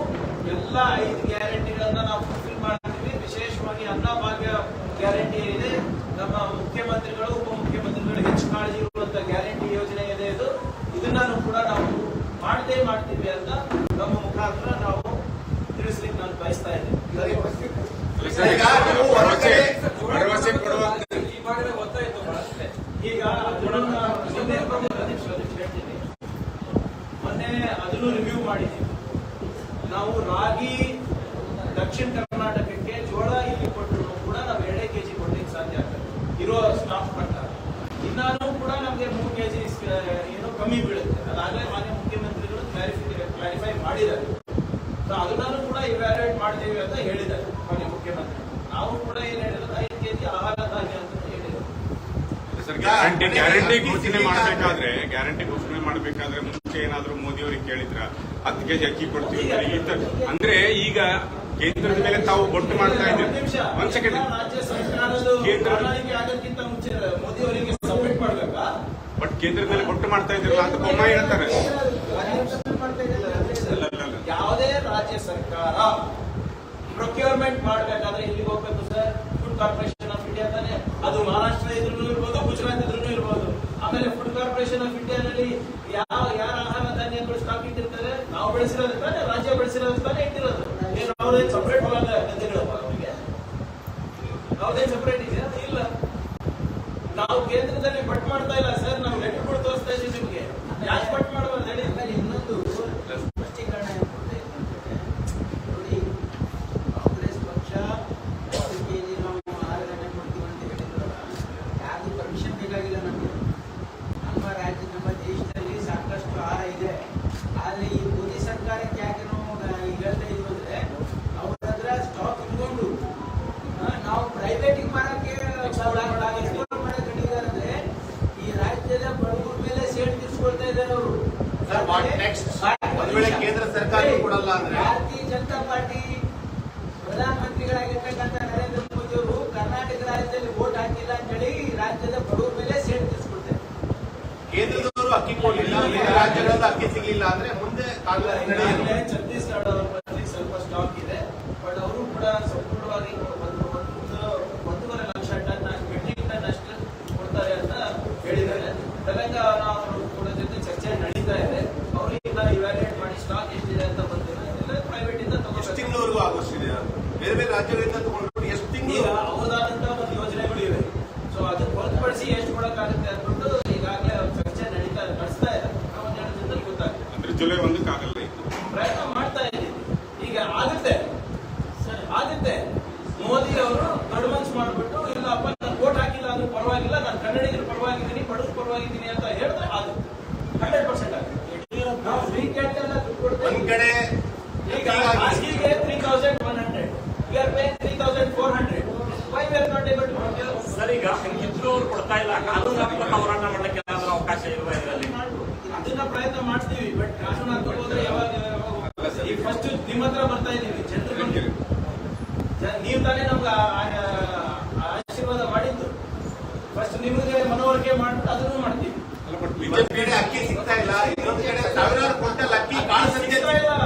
ಎಲ್ಲ 5 ಗ್ಯಾರಂಟಿಗಳನ್ನ ನಾವು ಫುಲ್ಫಿಲ್ ಮಾಡ್ತೀವಿ. ವಿಶೇಷವಾಗಿ ಅನ್ನಭಾಗ್ಯ ಗ್ಯಾರಂಟಿ ಇದೆ, ನಮ್ಮ ಮುಖ್ಯಮಂತ್ರಿಗಳು ಉಪಮುಖ್ಯಮಂತ್ರಿಗಳು ಹೆಚ್ಚು ಕಾಳಜಿ ಇರುವಂತ ಗ್ಯಾರಂಟಿ ಯೋಜನೆ ಇದೆ. ಇದನ್ನು ಕೂಡ ನಾವು ಮಾಡ್ತೀವಿ ಅಂತ ನಮ್ಮ ಮುಖಾಂತರ ನಾವು ತಿಳಿಸ್ಲಿಕ್ಕೆ ನಾನು ಬಯಸ್ತಾ ಇದ್ದೇನೆ. ಈಗ ಮೊನ್ನೆ ಅದನ್ನು ರಿವ್ಯೂ ಮಾಡಿದ್ದೀವಿ ನಾವು. ರಾಗಿ ದಕ್ಷಿಣ ಕರ್ನಾಟಕಕ್ಕೆ, ಜೋಳ ಇಲ್ಲಿ ಕೊಟ್ಟರು ಕೂಡ ನಾವು 2 kg ಕೊಡ್ಲಿಕ್ಕೆ ಸಾಧ್ಯ ಆಗ್ತದೆ ಇರೋ ಸ್ಟಾಕ್ ಪ್ರಕಾರ. ಇನ್ನಾನು ಕೂಡ ನಮಗೆ 3 kg ಏನೋ ಕಮ್ಮಿ ಬೀಳುತ್ತೆ. ಅದಾಗಲೇ ಮಾನ್ಯ ಮುಖ್ಯಮಂತ್ರಿಗಳು ಕ್ಲಾರಿಫೈ ಮಾಡಿದ್ದಾರೆ. ಅದನ್ನು ಕೂಡ ಇವ್ಯಾಲ್ಯೂಯೇಟ್ ಮಾಡ್ತೀವಿ ಅಂತ ಹೇಳಿದ್ದಾರೆ ಮಾನ್ಯ ಮುಖ್ಯಮಂತ್ರಿ. ನಾವು ಕೂಡ ಏನ್ ಹೇಳಿರೋದು 5 kg ಆಹಾರ ಧಾನ್ಯ ಅಂತ ಹೇಳಿದ್ರು. ಗ್ಯಾರಂಟಿ ಘೋಷಣೆ ಮಾಡಬೇಕಾದ್ರೆ ಮುಂಚೆ ಏನಾದ್ರು ಮೋದಿ ಅವರಿಗೆ ಕೇಳಿದ್ರ 10 kg ಅಕ್ಕಿ ಕೊಡ್ತೀವಿ ಅಂದ್ರೆ ಈಗ ಕೇಂದ್ರದ ಮೇಲೆ ತಾವು ಬೊಟ್ಟು ಮಾಡ್ತಾ ಇದ್ದೀವಿ. ಒಂದ್ ಸೆಕೆಂಡ್, ರಾಜ್ಯ ಸರ್ಕಾರದ ಪ್ರಣಾಳಿಕೆ ಆಗೋಕ್ಕಿಂತ ಮುಂಚೆ ಮೋದಿ ಅವರಿಗೆ ಸಬ್ಮಿಟ್ ಮಾಡ್ಬೇಕಾ? ಬಟ್ ಕೇಂದ್ರದ ಮೇಲೆ ಬೊಟ್ಟು ಮಾಡ್ತಾ ಇದ್ರಲ್ಲ ಅಂತ ಬೊಮ್ಮಾಯಿ ಹೇಳ್ತಾರೆ. ಯಾವುದೇ ರಾಜ್ಯ ಸರ್ಕಾರ ಪ್ರೊಕ್ಯೂರ್ಮೆಂಟ್ ಮಾಡಬೇಕಾದ್ರೆ ಇಲ್ಲಿಗೆ ಹೋಗ್ಬೇಕು sir. Food corporation of India ತಾನೆ, ಅದು ಮಹಾರಾಷ್ಟ್ರ ಇದ್ರೂ ಇರ್ಬೋದು, ಗುಜರಾತ್ ಇದ್ರೂ ಇರ್ಬೋದು. ಆಮೇಲೆ ಫುಡ್ ಕಾರ್ಪೊರೇಷನ್ ಆಫ್ ಇಂಡಿಯಾದಲ್ಲಿ ಯಾರ ಆಹಾರ ಧಾನ್ಯಗಳು ಸ್ಟಾಕ್ ಇಟ್ಟಿರ್ತಾರೆ? ನಾವು ಬೆಳೆಸಿರೋದು ತಾನೆ, ರಾಜ್ಯ ಬೆಳೆಸಿರೋದು ತಾನೆ ಇಟ್ಟಿರೋದು. ಏನು ಅವ್ರದೇನು ಸಪರೇಟ್ ಗದ್ದೆಗಳಪ್ಪ ಅವರಿಗೆ? ಅವ್ರದೇನು ಸಪರೇಟ್ ಇದೆಯಾ? ಇಲ್ಲ. ನಾವು ಕೇಂದ್ರದಲ್ಲಿ ಬಟ್ ಮಾಡ್ತಾ ಇಲ್ಲ ಸರ್, ನಾವು ಲೆಟರ್ಗಳು ತೋರಿಸ್ತಾ ಇದ್ದೀವಿ ನಿಮ್ಗೆ. ಯಾಕೆ ಬಟ್ ಮಾಡಬಾರ್ದು ಹೇಳಿ? ಇನ್ನೊಂದು ಸ್ಪಷ್ಟೀಕರಣ ನೋಡಿ, ಕಾಂಗ್ರೆಸ್ ಪಕ್ಷ 10 kg ನಾವು ಆಹಾರ ಧಾನ್ಯ ಕೊಡ್ತೀವಿ ಅಂತ ಹೇಳಿದ್ರಲ್ಲ, ಯಾವುದು ಪರ್ಮಿಷನ್ ಬೇಕಾಗಿಲ್ಲ ನಮಗೆ. ನಮ್ಮ ರಾಜ್ಯ, ನಮ್ಮ ದೇಶದಲ್ಲಿ ಸಾಕಷ್ಟು ಆಹಾರ ಇದೆ. ಆದ್ರೆ ಈ ಮೋದಿ ಸರ್ಕಾರಕ್ಕೆ ಯಾಕೆ ನಾವು ಹೇಳ್ತಾ ಇದೀವಿ ಅಂದ್ರೆ, ಅವ್ರ ಹತ್ರ ಸ್ಟಾಕ್ ಇಟ್ಕೊಂಡು ನಾವು ಪ್ರೈವೇಟಿಗೆ ಮಾರಕ್ಕೆ ಮಾಡಿದ್ದಾರೆ. ಈ ರಾಜ್ಯದ ಬಡವರ ಮೇಲೆ ಸೇಡ್ ತೀರ್ಸ್ಕೊಳ್ತಾ ಇದ್ದಾರೆ ಅವರು. ಕೇಂದ್ರ ಸರ್ಕಾರ ಕೊಡಲ್ಲ ಅಂದ್ರೆ ಭಾರತೀಯ ಜನತಾ ಪಾರ್ಟಿ ಪ್ರಧಾನಮಂತ್ರಿಗಳಾಗಿರ್ತಕ್ಕಂಥ ನರೇಂದ್ರ ಮೋದಿ ಅವರು ಕರ್ನಾಟಕ ರಾಜ್ಯದಲ್ಲಿ ವೋಟ್ ಹಾಕಿಲ್ಲ ಅಂತ ಹೇಳಿ ರಾಜ್ಯದ ಬಡವರ ಮೇಲೆ ಸೇಡ್ ತೀರ್ಸ್ಕೊಳ್ತಾರೆ. ಕೇಂದ್ರದವರು ಅಕ್ಕಿ ಕೊಡಲಿಲ್ಲ, ರಾಜ್ಯಗಳಲ್ಲಿ ಅಕ್ಕಿ ಸಿಗಲಿಲ್ಲ ಅಂದ್ರೆ ಮುಂದೆ ಛತ್ತೀಸ್ಗಢ ಅವರ ಬಳಿ ಸ್ವಲ್ಪ ಸ್ಟಾಕ್ ಇದೆ. ಬಟ್ ಅವರು ಕೂಡ ಸಂಪೂರ್ಣವಾಗಿ 1.5 ಲಕ್ಷ ಟನ್ ಮೆಟ್ರಿಕ್ ಟನ್ ಅಷ್ಟು ಕೊಡ್ತಾರೆ ಅಂತ ಹೇಳಿದ್ದಾರೆ. ತೆಲಂಗಾಣ ಅವರು ಕೂಡ ಜೊತೆ ಚರ್ಚೆ ನಡೀತಾ ಇದೆ. ಅವರು ಈಗ ಇವ್ಯಾಲ್ಯೂಯೇಟ್ ಮಾಡಿ ಸ್ಟಾಕ್ ಎಷ್ಟಿದೆ ಅಂತ ಬಂದಿಲ್ಲ. ಪ್ರೈವೇಟ್ ಇಂದ ಎಷ್ಟು ತಿಂಗಳವರೆಗೂ ಆಗೋಷ್ಟಿದೆ? ಬೇರೆ ಬೇರೆ ರಾಜ್ಯಗಳಿಂದ ತಗೊಂಡು ಎಷ್ಟು ತಿಂಗಳು ಅವರದಾದಂತಹ ಒಂದು ಯೋಜನೆಗಳು ಇವೆ. ಸೊ ಅದನ್ನ ಹೊರತುಪಡಿಸಿ ಎಷ್ಟು ಕೊಡಕ್ಕಾಗುತ್ತೆ ಅಂದ್ಬಿಟ್ಟು ಈಗಾಗಲೇ ಚರ್ಚೆ ನಡೆಸ್ತಾ ಇದೆ. ನಾವು 1-2 ದಿನದಲ್ಲಿ ಗೊತ್ತಾಗುತ್ತೆ. ಅಂದ್ರೆ ಜುಲೈ 1ಕ್ಕೆ ಆಗಲ್ಲ. ಪ್ರಯತ್ನ ಮಾಡ್ತಾ ಇದ್ದೀವಿ. ಈಗ ಆಗುತ್ತೆ. ಮೋದಿ ಅವರು ದೊಡ್ಡ ಮನ್ಸು ಮಾಡ್ಬಿಟ್ಟು, ಇಲ್ಲಪ್ಪ ನಾನು ವೋಟ್ ಹಾಕಿಲ್ಲ ಅಂದ್ರೂ ಪರವಾಗಿಲ್ಲ, ನಾನು ಕನ್ನಡಿಗರ ಪರವಾಗಿದ್ದೀನಿ, ಬಡವ್ರ ಪರವಾಗಿದ್ದೀನಿ ಅಂತ ಹೇಳಿದ್ರೆ ಆಗುತ್ತೆ. 100% ಆಗುತ್ತೆ. ನಾವು ಫ್ರೀ ಕ್ಯಾಟ್ ಎಲ್ಲ ದುಡ್ಡು ಕೊಡ್ತೇವೆ. ಒಂದ್ ಕಡೆ ಈಗ ಖಾಸಗಿಗೆ 3,100, we are paying 3,400. Why we are not able to procure? Sir, ಈಗ ಹಂಗಿದ್ರು ಅವ್ರು ಕೊಡ್ತಾ ಇಲ್ಲ, ಕಾನೂನಾತ್ಮಕ ಹೋರಾಟ ಮಾಡಲಿಕ್ಕೆ ಏನಾದ್ರೂ ಅವಕಾಶ ಇಲ್ವಾ ಇದರಲ್ಲಿ? ಅದನ್ನ ಪ್ರಯತ್ನ ಮಾಡ್ತೀವಿ. ಬಟ್ ಕಾನೂನಾತ್ಮಕ ಹೋದ್ರೆ ಯಾವಾಗ ಈಗ ಫಸ್ಟ್ ನಿಮ್ಮ ಹತ್ರ ಬರ್ತಾ ಇದೀವಿ. ಜನರು ನೀವು ತಾನೇ ನಮ್ಗೆ ಆಶೀರ್ವಾದ ಮಾಡಿದ್ದು. ಫಸ್ಟ್ ನಿಮಗೆ ಮನವರಿಕೆ ಮಾಡ್ಬಿಟ್ಟು ಅದನ್ನು ಮಾಡ್ತೀವಿ. ಒಂದ್ ಕಡೆ ಅಕ್ಕಿ ಸಿಗ್ತಾ ಇಲ್ಲ, ಇನ್ನೊಂದ್ ಕಡೆ ಸಾವಿರಾರು ಕ್ವಿಂಟಲ್ ಅಕ್ಕಿ ಕಾಳು ಸಂತೆಯಲ್ಲಿ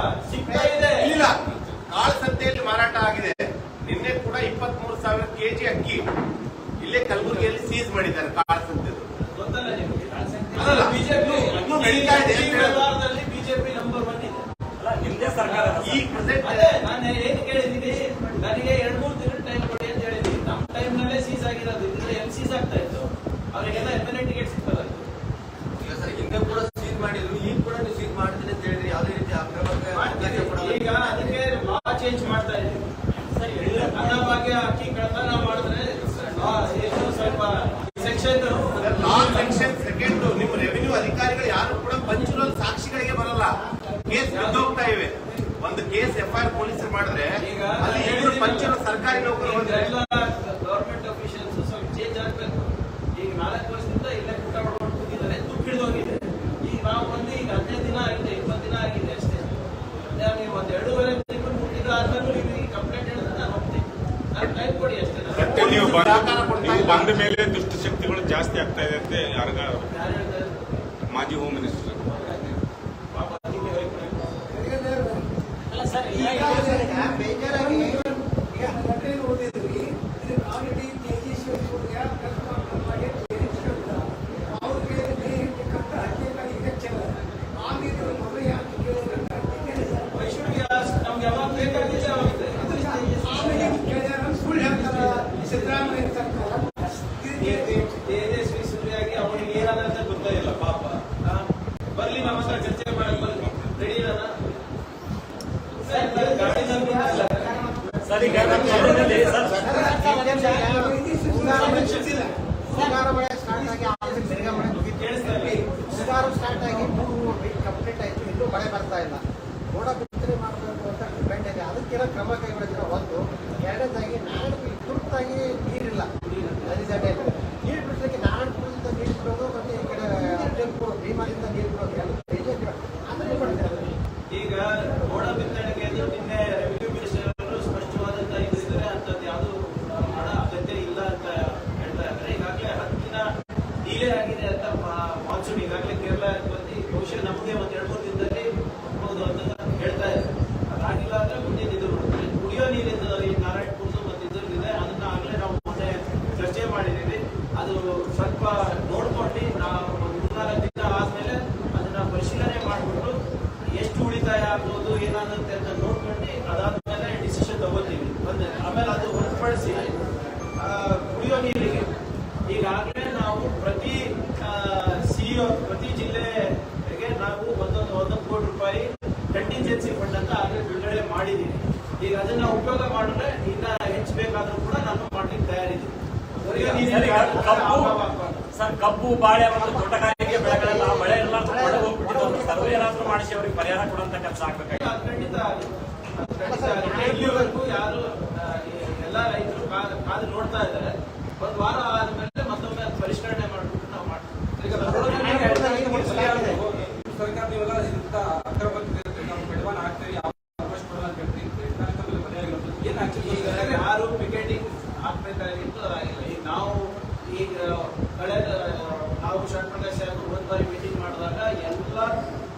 ಸಿಗ್ತಾ ಇದೆ. ಇಲ್ಲ, ಕಾಳು ಸಂತೆಯಲ್ಲಿ ಮಾರಾಟ ಆಗಿದೆ. ನಿನ್ನೆ 23,000 ಕೆಜಿ ಅಕ್ಕಿ ಇಲ್ಲೇ ಕಲಬುರಗಿಯಲ್ಲಿ ಸೀಸ್ ಮಾಡಿದ್ದಾರೆ ಕಾಳಸಂತೆದು. ಗೊತ್ತಲ್ಲ ನಿಮಗೆ? ಅಲ್ಲಲ್ಲ, ಬಿಜೆಪಿ ಇನ್ನೂ ನಡೀತಾ ಇದೆ ಅಂತ ವ್ಯವಹಾರದಲ್ಲಿ ಬಿಜೆಪಿ ನಂಬರ್ 1 ಇದೆ. ಅಲ್ಲ ನಿಮ್ದೇ ಸರ್ಕಾರ ಈ ಪ್ರೆಸೆಂಟ್ ಅದೇ ನಾನು ಏನ್ ಕೇಳಿದ್ದೀನಿ, ನನಗೆ 2-3 ತಿಂಗಳು ಟೈಮ್ ಕೊಡಿ ಅಂತ ಹೇಳಿದ್ದೀನಿ. ನಮ್ಮ ಟೈಮ್ ನಲ್ಲೇ ಸೀಸ್ ಆಗಿರೋದು, ಇದ್ರೆ ಎಲ್ಲಿ ಸೀಸ್ ಆಗ್ತಾ ಇತ್ತು? ಅವರಿಗೆಲ್ಲ ಎಮ್ಎಲ್ಎ ಟಿಕೆಟ್ ಸಿಗ್ತಲ್ಲ. ಇಲ್ಲ ಸರ್, ಹಿಂದೆ ಕೂಡ ಸೀಸ್ ಮಾಡಿದ್ರು, ಈಗ ಕೂಡ ನೀವು ಸೀಸ್ ಮಾಡ್ತೀನಿ ಅಂತ ಹೇಳಿದ್ರಿ. ಯಾವುದೇ ರೀತಿ ಅಕ್ರಮಕ್ಕೆ ಈಗ ಅದಕ್ಕೆ ಲಾ ಚೇಂಜ್ ಮಾಡ್ತಾ ಇದ್ದೀವಿ. ಅನ್ನಭಾಗ್ಯ ಅಕ್ಕಿ ಕಳ್ತನ ಮಾಡಿದ್ರೆ ಏನು ಸ್ವಲ್ಪ ಸೆಕ್ಷನ್ ಲಾ ಸೆಕ್ಷನ್ 2 ನಿಮ್ಮ ರೆವಿನ್ಯೂ ಅಧಿಕಾರಿಗಳು ಯಾರು ಕೂಡ ಪಂಚುಲಲ್ ಸಾಕ್ಷಿಗಳಿಗೆ ಬರಲ್ಲ. ಕೇಸ್ ಬಿದ್ದೋಗ್ತಾ ಇವೆ. ಒಂದು ಕೇಸ್ FIR ಪೊಲೀಸರು ಮಾಡಿದ್ರೆ ಅಲ್ಲಿ ಇಬ್ಬರು ಪಂಚರು ಸರ್ಕಾರಿ ನೌಕರರು ಎಲ್ಲ ಗವರ್ಮೆಂಟ್ ಅಫಿಷಿಯಲ್ಸ್ ಸ್ವಲ್ಪ ಚೇಂಜ್ ಆಗ್ಬೇಕು. ಈಗ 4 ವರ್ಷದಿಂದ ಇಲ್ಲೇ ಊಟ ಮಾಡ್ಕೊಂಡು ಕೂತಿದ್ದಾರೆ, ದುಡ್ಡು ಹಿಡಿದೋಗಿದೆ. ಈಗ ನಾವು ಬಂದು ಈಗ 15 ದಿನ ಆಗಿದೆ, 20 ದಿನ ಆಗಿದೆ ಅಷ್ಟೇ. ನೀವು ಒಂದು 2.5 ತಿಂಗಳು ಮುಟ್ಟಿದ ಆದ್ಮೇಲೆ ನೀವು ಈ ಕಂಪ್ಲೇಂಟ್ ಹೇಳಿದ್ರೆ ನಾನು ಹೋಗ್ತೀನಿ. ನಾನು ಟೈಮ್ ಕೊಡಿ ಅಷ್ಟೇ. ಮತ್ತೆ ನೀವು ಬಂದ ಮೇಲೆ ದುಷ್ಟಶಕ್ತಿಗಳು ಜಾಸ್ತಿ ಆಗ್ತಾ ಇದೆ ಅಂತ ಯಾರು ಹೇಳ್ತಾರೆ? ಮಾಜಿ ಹೋಮ್ ಮಿನಿಸ್ಟರ್ ಅಲ್ಲ ಸರ್, ಬೇಜಾರಾಗಿ ನಮ್ಗೆ ಯಾವಾಗ ಬೇಕಾಗಿದೆ ಆಗುತ್ತೆ. ತೇಜಸ್ವಿ ಸೂರ್ಯಾಗಿ ಅವನಿಗೆ ಏನಾದಂತ ಗೊತ್ತಾಗಿಲ್ಲ ಪಾಪ. ಬರ್ಲಿ ನಮ್ಮ ಹತ್ರ ಚರ್ಚೆ ಮಾಡಕ್ ಬರ್ಲಿ, ರೆಡಿ ಇರೋಣ. ಸರ್ ಈಗ ಕ್ಷೇತ್ರದಲ್ಲಿ ಸರ್ ಮುಂಗಾರು ಮಳೆ ಸ್ಟಾರ್ಟ್ ಆಗಿ ಆಮೇಲೆ ಬೆಳಗ್ಗೆ ಮಳೆ ಮುಗಿತು. ಕೇಳಿಸ್ತಾ ಇಲ್ಲ? ಮುಂಗಾರು ಸ್ಟಾರ್ಟ್ ಆಗಿ 3 ವೀಕ್ ಕಂಪ್ಲೀಟ್ ಆಯ್ತು, ಇನ್ನೂ ಮಳೆ ಬರ್ತಾ ಇಲ್ಲ. ಮೋಡ ಬಿತ್ತನೆ ಮಾಡಬೇಕು ಅಂತ ಡಿಪೆಂಡ್ ಇದೆ. ಅದಕ್ಕಿರೋ ಕ್ರಮ ಕೈಗೊಳ್ಳಿದ್ರೆ ಒಂದು. ಎರಡನೇದಾಗಿ ನಾರಾಯಣಪುರ ತುರ್ತಾಗಿ ನೀರಿಲ್ಲ. ನದಿ ದಂಡೆಯಲ್ಲಿ ನೀರು ಬಿಡಲಿಕ್ಕೆ ನಾರಾಯಣಪುರದಿಂದ ನೀರು ಬಿಡೋದು ಮತ್ತು ಈ ಕಡೆ ಅಫಜಲ್ಪುರ ಭೀಮಾದಿಂದ ನೀರು ಬಿಡೋದು ಎಲ್ಲ ಬೇಜಾರು ಅದನ್ನೇ ಮಾಡ್ತಾರೆ. ಈಗ ಮೋಡ ಬಿತ್ತನೆಗೆ ನಿನ್ನೆ ರೆವಿನ್ಯೂ ಮಿನಿಸ್ಟರ್ ಅವರು ಸ್ಪಷ್ಟವಾದಂತ ಇದ್ದಾರೆ, ಅಂತದ್ದು ಯಾವುದು ಮಾಡೋ ಅಗತ್ಯ ಇಲ್ಲ ಅಂತ ಹೇಳ್ತಾ ಇದ್ದಾರೆ. ಈಗಾಗಲೇ 10 ದಿನ ಡಿಲೇ ಆಗಿದೆ ಅಂತ ಮಾನ್ಸೂನ್ ಈಗಾಗಲೇ ಕೇರಳ ಬಂದು ಬಹುಶಃ ನಮಗೆ ಒಂದು 2-3 ದಿನದಲ್ಲಿ ಹೋಗೋದು ಅಂತ ಹೇಳ್ತಾ ಇದ್ದಾರೆ. ಅದಾಗಿಲ್ಲ ಅಂದ್ರೆ ಮುಂದೆ ಇದು ಕುಡಿಯೋ ನೀರಿದ್ದು ಈ ನಾರಾಯಣಪುರದ ಮತ್ತು ಇದ್ರಲ್ಲಿದೆ, ಅದನ್ನ ಆಗಲೇ ನಾವು ಮೊನ್ನೆ ಚರ್ಚೆ ಮಾಡಿದ್ದೀವಿ. ಅದು ಸ್ವಲ್ಪ ನೋಡ್ಕೊಂಡು ನಾವು 3-4 ದಿನ ಆದ್ಮೇಲೆ ಅದನ್ನ ಪರಿಶೀಲನೆ ಮಾಡಿಬಿಟ್ಟು ಎಷ್ಟು ಉಳಿತಾಯ ಆಗ್ಬೋದು ಏನಾಗುತ್ತೆ ಅಂತ ನೋಡ್ಕೊಂಡು ಅದಾದ್ಮೇಲೆ ಡಿಸಿಷನ್ ತಗೋತೀವಿ. ಆಮೇಲೆ ಅದು ಹೊರತುಪಡಿಸಿ ಕುಡಿಯೋ ನೀರಿಗೆ ಈಗಾಗಲೇ ನಾವು ಪ್ರತಿ ಸಿಇಒ ಪ್ರತಿ ಜಿಲ್ಲೆಗೆ ನಾವು ಒಂದೊಂದು ಕೋಟಿ ರೂಪಾಯಿ ಕಂಟಿಂಜೆನ್ಸಿ ಫಂಡ್ ಅಂತ ಆಗಲೇ ಬಿಡುಗಡೆ ಮಾಡಿದ್ದೀವಿ. ಈಗ ಅದನ್ನ ಉಪಯೋಗ ಮಾಡಿದ್ರೆ ಇನ್ನ ಹೆಚ್ಚಬೇಕಾದ್ರೂ ಕೂಡ ನಾನು ಮಾಡ್ಲಿಕ್ಕೆ ತಯಾರಿದ್ದೀನಿ. ಸರ್ ಕಬ್ಬು ಬಾಳೆ ಮತ್ತು ತೋಟಗಾರಿಕೆ ಬೆಳೆಗಳೆಲ್ಲ ಮಳೆ ಎಲ್ಲ ಒಳಗೆ ಹೋಗ್ಬಿಟ್ಟಿದ್ದು ಸರ್ವೆ ಏನಾದ್ರೂ ಮಾಡಿಸಿ ಅವ್ರಿಗೆ ಪರಿಹಾರ ಕೊಡುವಂತ ಕೆಲಸ ಆಗ್ಬೇಕಾಗಿ ಖಂಡಿತ ಇಲ್ಲಿವರೆಗೂ ಯಾರು ಎಲ್ಲ ರೈತರು ಕಾದು ನೋಡ್ತಾ ಇದ್ದಾರೆ. ಒಂದು ವಾರ ಆದ್ಮೇಲೆ ಮತ್ತೊಮ್ಮೆ ಪರಿಷ್ಕರಣೆ ಮಾಡ್ಬಿಟ್ಟು ನಾವು ಮಾಡ್ತೀವಿ. ಸರ್ಕಾರ ನೀವೆಲ್ಲ ಇಂಥ ಅಕ್ರಮ ಬೆಳವಣಿಗೆ ಆಗ್ತೀವಿ ಈಗ ಯಾರು ಪಿಕೆಟಿಂಗ್ ಹಾಕ್ಬೇಕಾಗಿತ್ತು ಆಗಿಲ್ಲ. ಈಗ ನಾವು ಈಗ ಕಳೆದ ನಾವು ಶರಣಪ್ರಕಾಶ್ ಸಾಹೇಬ್ ಒಂದು ಬಾರಿ ಮೀಟಿಂಗ್ ಮಾಡಿದಾಗ ಎಲ್ಲ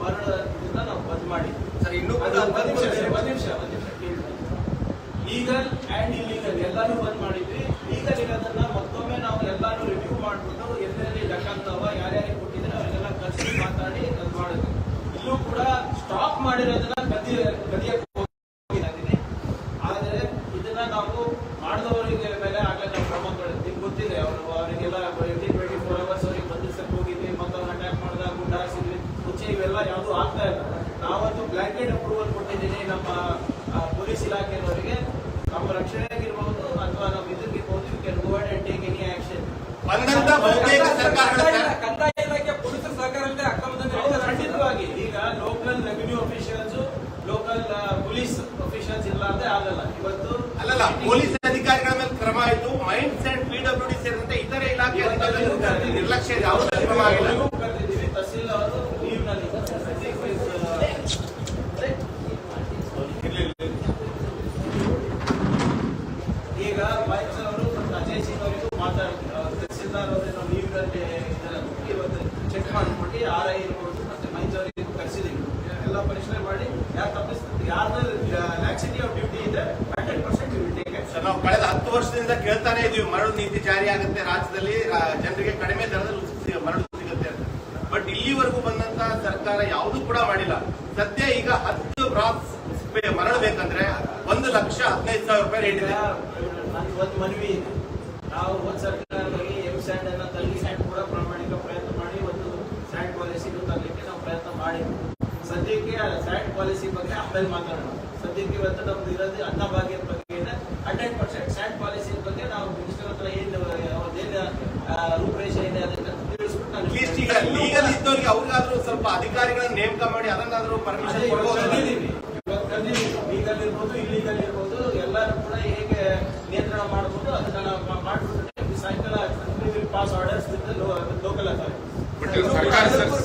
ಮರದಿಂದ ನಾವು ಬಂದ್ ಮಾಡಿದ್ವಿ. ಸರ್, ಇನ್ನೂ ಒಂದ್ ನಿಮಿಷ ಲೀಗಲ್ ಅಂಡ್ ಇಲ್ಲೀಗಲ್ ಎಲ್ಲಾನು ಬಂದ್ ಮಾಡಿದ್ವಿ. ಲೀಗಲ್ ಇರೋದನ್ನ ಮತ್ತೊಮ್ಮೆ ನಾವು ಎಲ್ಲಾನು ರಿವ್ಯೂ ಮಾಡ್ಬಿಟ್ಟು ಎಲ್ಲೆಲ್ಲಿ ಲೆಕ್ಕಾಗ್ತಾವ ಯಾರ್ಯಾರಿಗೆ ಕೊಟ್ಟಿದ್ರೆ ಅವರಿಗೆಲ್ಲ ಕರ್ಸಿ ಮಾತಾಡಿ ಅದು ಮಾಡಿದ್ವಿ. ಇಲ್ಲೂ ಕೂಡ ಸ್ಟಾಕ್ ಮಾಡಿರೋದನ್ನ ಗದಿಯಕ್ಕೆ ಹೋಗಿದ್ದೀನಿ. ಆದರೆ ಇದನ್ನ ನಾವು ಮಾಡಿದವರಿಗೆ ಮೇಲೆ ಆಗಲೇ ನಾವು ಕ್ರಮಗಳು ನಿಮ್ಗೆ ಗೊತ್ತಿದೆ. ಅವರಿಗೆಲ್ಲ 24 hours ಅವರಿಗೆ ಬಂಧಿಸಕ್ಕೆ ಹೋಗಿದ್ವಿ, ಮತ್ತವ್ರನ್ನ ಅಟ್ಯಾಕ್ ಮಾಡಿದಾಗ ಗುಂಡ ಹಾರಿಸಿದ್ವಿ. ಮುಂಚೆ ಇವೆಲ್ಲ ಯಾವುದು ಆಗ್ತಾ ಇಲ್ಲ. ನಾವಂತೂ ಬ್ಲಾಂಕೆಟ್ ಅಪ್ರೂವಲ್ ಕೊಟ್ಟಿದ್ದೀನಿ ನಮ್ಮ ಪೊಲೀಸ್ ಇಲಾಖೆಯವರಿಗೆ. ನಮ್ಮ ರಕ್ಷಣೆಗಿರ್ಬಹುದು ಅಥವಾ ನಮ್ಮ ಇದಕ್ಕಿರ್ಬಹುದು, you can go ahead and take any action. ಬಂದಂತ ಬಹುತೇಕ ಸರ್ಕಾರಗಳ ಕಂದಾಯ ಇಲಾಖೆ ಪೊಲೀಸರ ಸಹಕಾರದಿಂದ ಖಂಡಿತವಾಗಿ ಈಗ local revenue officials, local police officials ಇಲ್ಲ ಅಂದ್ರೆ ಆಗಲ್ಲ. ಇವತ್ತು ಅಲ್ಲಲ್ಲ, ಪೊಲೀಸ್ ಅಧಿಕಾರಿಗಳ ಮೇಲೆ ಕ್ರಮ ಆಯಿತು. ಮೈನ್ಸ್ ಅಂಡ್ PWD ಸೇರಿದಂತೆ ಇತರೆ ಇಲಾಖೆ ಅಧಿಕಾರಿಗಳು ನಿರ್ಲಕ್ಷ್ಯ ಇದೆ. ಯಾವುದೇ ಕ್ರಮ ಆಗಿಲ್ಲ. ಕರೆದಿದ್ದೀವಿ. ತಹಸೀಲ್ ಅವರು ಲೀವ್ನಲ್ಲಿ ಈಗ ಮೈನ್ಸ್ ಅವರು ಅಜಯ್ ಸಿಂಗ್ ಅವರಿಗೂ ಮಾತಾಡ್ತೀವಿ. ತಹಸೀಲ್ದಾರ್ ಅವರೇನೋ ಲೀವ್ನಲ್ಲಿ ಇವತ್ತು ಚೆಕ್ ಮಾಡಿಬಿಟ್ಟು RI ಇರ್ಬೋದು ಮತ್ತೆ ಮೈನ್ಸ್ ಅವರಿಗೆ ಕರೆಸಿದ್ದೀವಿ. ಎಲ್ಲ ಪರಿಶೀಲನೆ ಮಾಡಿ ಯಾರು ತಪ್ಪಿಸ್ತಾರೆ, ಯಾರ್ದು ಲ್ಯಾಕ್ಸಿಟಿ ಆಫ್ ಡ್ಯೂಟಿ ಇದೆ 100% ನಾವು ಕಳೆದ 10 ವರ್ಷದಿಂದ ಕೇಳ್ತಾನೆ ಇದೀವಿ, ಮರಳು ನೀತಿ ಜಾರಿ ಆಗುತ್ತೆ ರಾಜ್ಯದಲ್ಲಿ, ಜನರಿಗೆ ಕಡಿಮೆ ದರದಲ್ಲಿ ಮರಳು ಸಿಗುತ್ತೆ ಅಂತ. ಬಟ್ ಇಲ್ಲಿವರೆಗೂ ಬಂದಂತ ಸರ್ಕಾರ ಯಾವುದೂ ಕೂಡ ಮಾಡಿಲ್ಲ. ಸದ್ಯ ಈಗ 10 ಬ್ರಾಸ್ ಮರಳು ಬೇಕಂದ್ರೆ 1,15,000 ರೂಪಾಯಿ ರೇಟ್ ಇದೆ. ಒಂದು ಮನವಿ ಇದೆ, ನಾವು ಒಂದು ಸರ್ಕಾರದಲ್ಲಿ ಸ್ಯಾಂಡ್ ಅನ್ನ ತರಲಿ, ಸ್ಯಾಂಡ್ ಕೂಡ ಪ್ರಾಮಾಣಿಕ ಪ್ರಯತ್ನ ಮಾಡಿ ಒಂದು ಸ್ಯಾಂಡ್ ಪಾಲಿಸಿ ತರಲಿಕ್ಕೆ ನಾವು ಪ್ರಯತ್ನ ಮಾಡಿದ್ವಿ. ಸದ್ಯಕ್ಕೆ ಸ್ಯಾಂಡ್ ಪಾಲಿಸಿ ಬಗ್ಗೆ ಆಮೇಲೆ ಮಾತಾಡೋಣ. ಸದ್ಯಕ್ಕೆ ಇವತ್ತು ನಮ್ದು ಇರೋದು ಅನ್ನಭಾಗ್ಯದ ಬಗ್ಗೆ 100% ಸ್ಯಾಂಡ್ ಪಾಲಿಸಿ ಬಗ್ಗೆ ನಾವು ಮಿನಿಸ್ಟರ್ ಹತ್ರ ಏನು ರೂಪರೇಷೆ ಇದೆ ಅದನ್ನ ತಿಳಿಸ್ಬಿಟ್ಟು ಅಟ್ಲೀಸ್ಟ್ ಈಗ ಲೀಗಲ್ ಇದ್ದವ್ರಿಗೆ ಅವ್ರಿಗಾದ್ರೂ ಸ್ವಲ್ಪ ಅಧಿಕಾರಿಗಳನ್ನ ನೇಮಕ ಮಾಡಿ ಅದನ್ನಾದ್ರೂ ಪರ್ಮಿಷನ್ ಕೊಡ್ಬೋದು. ಲೀಗಲ್ ಇರ್ಬೋದು, ಇಲ್ಲೀಗಲ್ ಇರ್ಬೋದು, ಎಲ್ಲರೂ ಕೂಡ ಹೇಗೆ ನಿಯಂತ್ರಣ ಮಾಡಬಹುದು ಅದನ್ನ ನಾವು ಮಾಡ್ಬಿಟ್ಟು ಸಾಯಂಕಾಲ ಪಾಸ್ ಆರ್ಡರ್ಸ್ ಲೋಕಲ್ ಅಥಾರಿಟಿ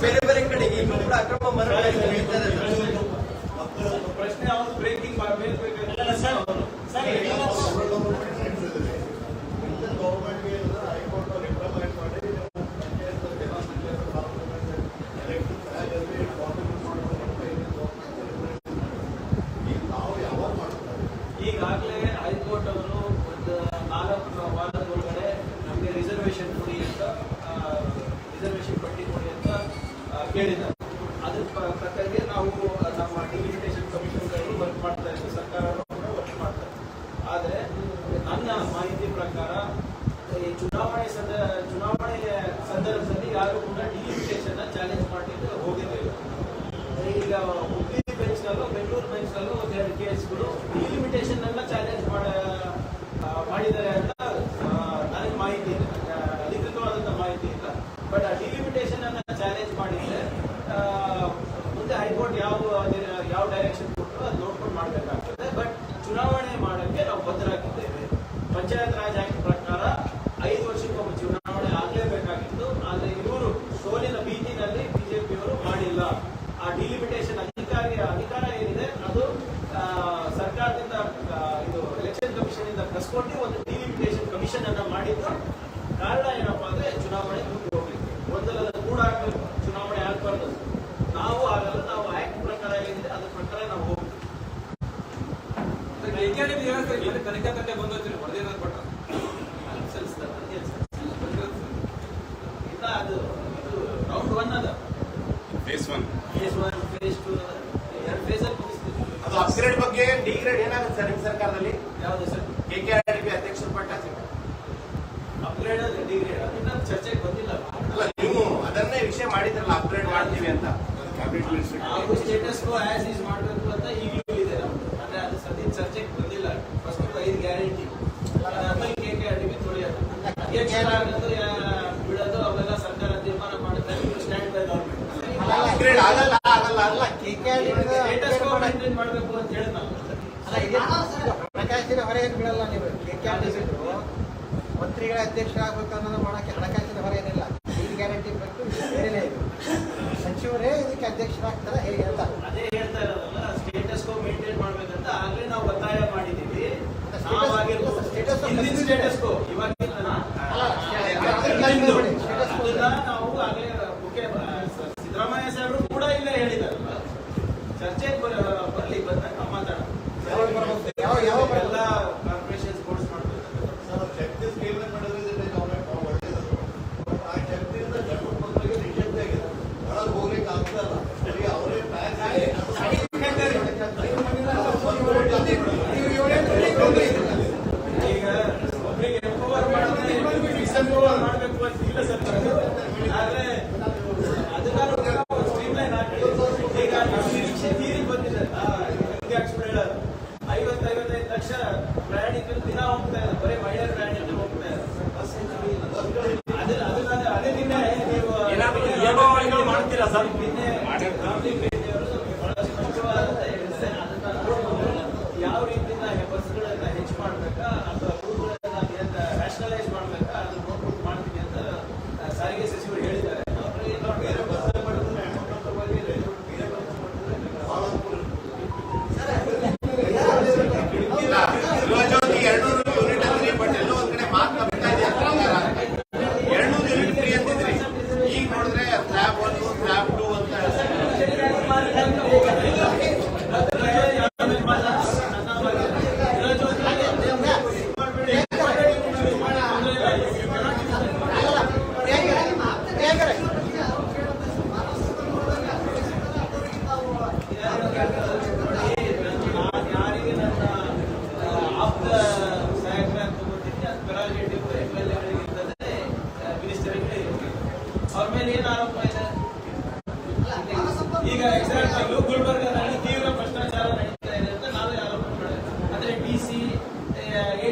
ಬೇರೆ ಬೇರೆ ಕಡೆಗೆ ಇನ್ನೂ ಕೂಡ ಅಕ್ರಮ ಮರಳು ಪ್ರಶ್ನೆ ಅವ್ರು ಬ್ರೇಕಿಂಗ್ ಗೌರ್ಮೆಂಟ್ಗೆ ಹೈಕೋರ್ಟ್ ರಿಪ್ರಮೈಂಡ್ ಮಾಡಿ ನಾವು ಯಾವಾಗ ಮಾಡ್ತಾರೆ? ಈಗಾಗಲೇ ಹೈಕೋರ್ಟ್ ಅವರು ಒಂದು 4 ವಾರದ ಒಳಗಡೆ ನಮಗೆ ರಿಸರ್ವೇಶನ್ ಕೊಡಿ ಅಂತ, ರಿಸರ್ವೇಶನ್ ಪಟ್ಟಿ ಕೊಡಿ ಅಂತ ಕೇಳಿದ್ದಾರೆ. ಅದ್ರ ಪ್ರಕಾರಕ್ಕೆ ನಾವು ನಮ್ಮ ಡಿಲಿಮಿಟೇಷನ್ ಕಮಿಷನ್ಗಳು ವರ್ಕ್ ಮಾಡ್ತಾ ಇದ್ದೀವಿ, ಸರ್ಕಾರ ಕೂಡ ವರ್ಕ್ ಮಾಡ್ತಾರೆ. ಆದರೆ ನನ್ನ ಮಾಹಿತಿ ಪ್ರಕಾರ ಈ ಚುನಾವಣೆ ಸಂದರ್ಭದಲ್ಲಿ ಯಾರು ಕೂಡ ಡಿಲಿಮಿಟೇಷನ್ ಚಾಲೆಂಜ್ ಮಾಡಲಿಕ್ಕೆ ಹೋಗಿರಲಿಲ್ಲ. ಈಗ ಹುಬ್ಳಿ ಬೆಂಚ್ನಲ್ಲೂ ಬೆಂಗಳೂರು ಬೆಂಚ್ನಲ್ಲೂ ಒಂದೆರಡು ಕೇಸ್ಗಳು ಡಿಲಿಮಿಟೇಷನ್ ಅನ್ನ ಚಾಲೆಂಜ್ ಮಾಡಿದ್ದಾರೆ ಅಂತ ನನಗೆ ಮಾಹಿತಿ ಇದೆ, ಅಧಿಕೃತವಾದಂಥ ಮಾಹಿತಿ ಇಲ್ಲ. ಬಟ್ ಆ ಡಿಲಿಮಿಟೇಷನ್ ಅನ್ನ ಚಾಲೆಂಜ್ ಮಾಡಿದ್ರೆ ಮುಂದೆ ಹೈಕೋರ್ಟ್ ಯಾವ ಡೈರೆಕ್ಷನ್ ಕೊಟ್ಟರು ಅದು ನೋಡ್ಕೊಂಡು ಮಾಡಬೇಕಾಗ್ತದೆ. ಬಟ್ ಚುನಾವಣೆ ಮಾಡೋಕ್ಕೆ ನಾವು ಬದ್ಧರಾಗಿದ್ದೇವೆ. ಪಂಚಾಯತ್ ರಾಜ್ ಆಕ್ಟ್ ಪ್ರಕಾರ 5 ವರ್ಷಕ್ಕೊಮ್ಮೆ ಚುನಾವಣೆ ಆಗಲೇಬೇಕಾಗಿತ್ತು. ಆದರೆ ಇವರು ಸೋಲಿನ ಭೀತಿನಲ್ಲಿ ಬಿಜೆಪಿಯವರು ಮಾಡಿಲ್ಲ. ಆ ಡಿಲಿಮಿಟೇಷನ್ ಅಧಿಕಾರ ಏನಿದೆ ಅದು ಸರ್ಕಾರದಿಂದ ಇದು ಎಲೆಕ್ಷನ್ ಕಮಿಷನ್ ಇಂದ ಕಸ್ಕೊಂಡು ಒಂದು ಡಿಲಿಮಿಟೇಷನ್ ಕಮಿಷನ್ ಅನ್ನ ಮಾಡಿದ್ದು. ಕಾರಣ ಏನಪ್ಪಾ ಅಂದ್ರೆ ಚುನಾವಣೆ ಮುಂದೆ ಹೋಗ್ಲಿಕ್ಕೆ ಗೊಂದಲದ ಕೂಡ ಚುನಾವಣೆ ಆಗ್ಬಾರ್ದು. ನಾವು ಆಗಲ್ಲ, ನಾವು ಆಕ್ಟ್ ಪ್ರಕಾರ ಏನಿದೆ ಅದ್ರ ಪ್ರಕಾರ ನಾವು ಹೋಗ್ತೀವಿ. ತನಿಖಾ ತಂಡ ಬಂದೋಗ್ತೀರಿ ವರದಿ ಕೊಟ್ಟ ಸಲ್ಲಿಸ್ತಾರೆ ಇಲ್ಲ, ಅದು ರೌಂಡ್ 1 ಅದ, ಫೇಸ್ 1 ಫೇಸ್ 2 ಎರಡು ಫೇಸಲ್ಲಿ ಮುಗಿಸ್ತೀವಿ. ಅದು ಅಪ್ಗ್ರೇಡ್ ಬಗ್ಗೆ ಡಿಗ್ರೇಡ್ ಏನಾಗುತ್ತೆ ಸರ್ ನಿಮ್ಮ ಸರ್ಕಾರದಲ್ಲಿ? ಯಾವುದು ಸರ್? KKRDB ಅಧ್ಯಕ್ಷರು ಪಟ್ಟ ಅಪ್ಗ್ರೇಡ್ ಡಿಗ್ರೇಡ್ ಅದನ್ನ ಚರ್ಚೆಗೆ ಬಂದಿಲ್ಲ. ಅಲ್ಲ, ನೀವು ಅದನ್ನೇ ವಿಷಯ ಮಾಡಿದ್ರಲ್ಲ ಅಪ್ಗ್ರೇಡ್ ಮಾಡ್ತೀವಿ ಅಂತ. ನಾವು ಸ್ಟೇಟಸ್ ಆಸ್ ಈಸ್ ಮಾಡಬೇಕು ಅಂತ ಈಗಲೂ ಇದೆ ನಮ್ದು. ಅಂದ್ರೆ ಅದು ಸದ್ಯ ಚರ್ಚೆಗೆ ಬಂದಿಲ್ಲ. ಫಸ್ಟ್ 5 ಗ್ಯಾರಂಟಿ ಆಮೇಲೆ KKRDB ತೊಳೆಯೋದು, ಆಗೋದು ಬಿಡೋದು ಅವೆಲ್ಲ ಸರ್ಕಾರ ತೀರ್ಮಾನ ಮಾಡುತ್ತೆ. ಸ್ಟ್ಯಾಂಡ್ ಬೈ ಗೌರ್ಮೆಂಟ್ ಅಪ್ಗ್ರೇಡ್ ಆಗಲ್ಲ ಅಲ್ಲ ಸ್ಟೇಟಸ್ ಕೋ ಮೇಂಟೈನ್ ಮಾಡಬೇಕು ಅಂತ ಹೇಳಿ ನಾವು ಹಣಕಾಸಿನ ಹೊರೆ ಏನು ಬೀಳಲ್ಲ. ನೀವು KKRDB ಮಂತ್ರಿಗಳ ಅಧ್ಯಕ್ಷರಾಗಬೇಕು ಅನ್ನೋದು ಮಾಡೋಕ್ಕೆ ಹಣಕಾಸಿನ ಹೊರೆ ಏನಿಲ್ಲ. 5 ಗ್ಯಾರಂಟಿ ಬೇಕು, ಬೇರೆನೇ ಇದೆ. ಸಚಿವರೇ ಇದಕ್ಕೆ ಅಧ್ಯಕ್ಷರಾಗ್ತಾರೆ ಹೇಗೆ ಅಂತ ಅದೇ ಹೇಳ್ತಾ ಇರೋದಲ್ಲ. ಸ್ಟೇಟಸ್ ಕೋ ಮೇಂಟೈನ್ ಮಾಡ್ಬೇಕಂತ ಆಗ್ಲೇ ನಾವು ಒತ್ತಾಯ ಮಾಡಿದೀವಿ. ಹಿಂದಿನ ಸ್ಟೇಟಸ್ ಕೋ ಇವಾಗಿಲ್ಲ, ಅದನ್ನ ನಾವು ಆಗ್ಲೇ ಸಿದ್ದರಾಮಯ್ಯ ಸಾಹೇಬರು ಕೂಡ ಇಲ್ಲೇ ಹೇಳಿದಾರಲ್ಲ. ಚರ್ಚೆಗೆ ಬರ್ಲಿ, ಬಂದಾಗ ಮಾತಾಡೋಣ. ಯಾವ ಎಲ್ಲ ಕಾರ್ಪೊರೇಷನ್ಸ್ ಬೋರ್ಡ್ಸ್ ಮಾಡ್ಬೇಕು. ಜಗದೀಶ್ ಕೇಂದ್ರ ಮಾಡಿದ್ರೆ ಒಳ್ಳೇದು. ಆ ಜಗತ್ತಿನಿಂದ ಜನಪದರಿಗೆ ನಿಷೇಧ ಆಗಿದೆ, ಒಳಗೆ ಹೋಗ್ಲಿಕ್ಕೆ ಆಗ್ತಲ್ಲ. ಅವರೇ ಈಗ ಒಬ್ಬರಿಗೆ ಎಂಪವರ್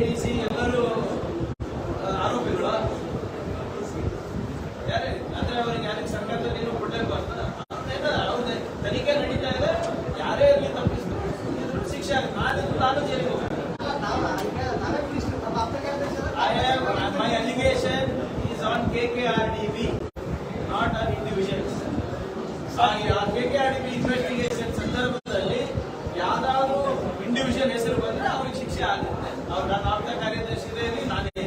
ಎಡಿಸಿ ಎಲ್ಲರೂ ಆರೋಪಿಗಳು ಯಾರೇ ಅಂದ್ರೆ ಅವ್ರಿಗೆ ಯಾರಿಗೆ ಸರ್ಕಾರದ ನೀರು ಕೊಡಲೇಬಾರ್ದು. ಅವ್ರದ್ದು ತನಿಖೆ ನಡೀತಾ ಇದೆ, ಯಾರೇ ಇರಲಿ ತಪ್ಪಿಸಿದ್ರು ಶಿಕ್ಷೆ ನಾನು ಜೈಲಿಗೆ ಹೋಗ್ತೀನಿ. My allegation is on KKRDB, not on individuals. KKRDB investigation ಸಂದರ್ಭದಲ್ಲಿ ಯಾವ್ದಾದ್ರು ಇಂಡಿವಿಜುವಲ್ ಹೆಸರು ಬಂದ್ರೆ ಅವ್ರಿಗೆ ಶಿಕ್ಷೆ ಆಗುತ್ತೆ. ಅವ್ರು ನನ್ನ ಆಪ್ತ ಕಾರ್ಯದರ್ಶಿ ಇದೆ, ನಾನೇ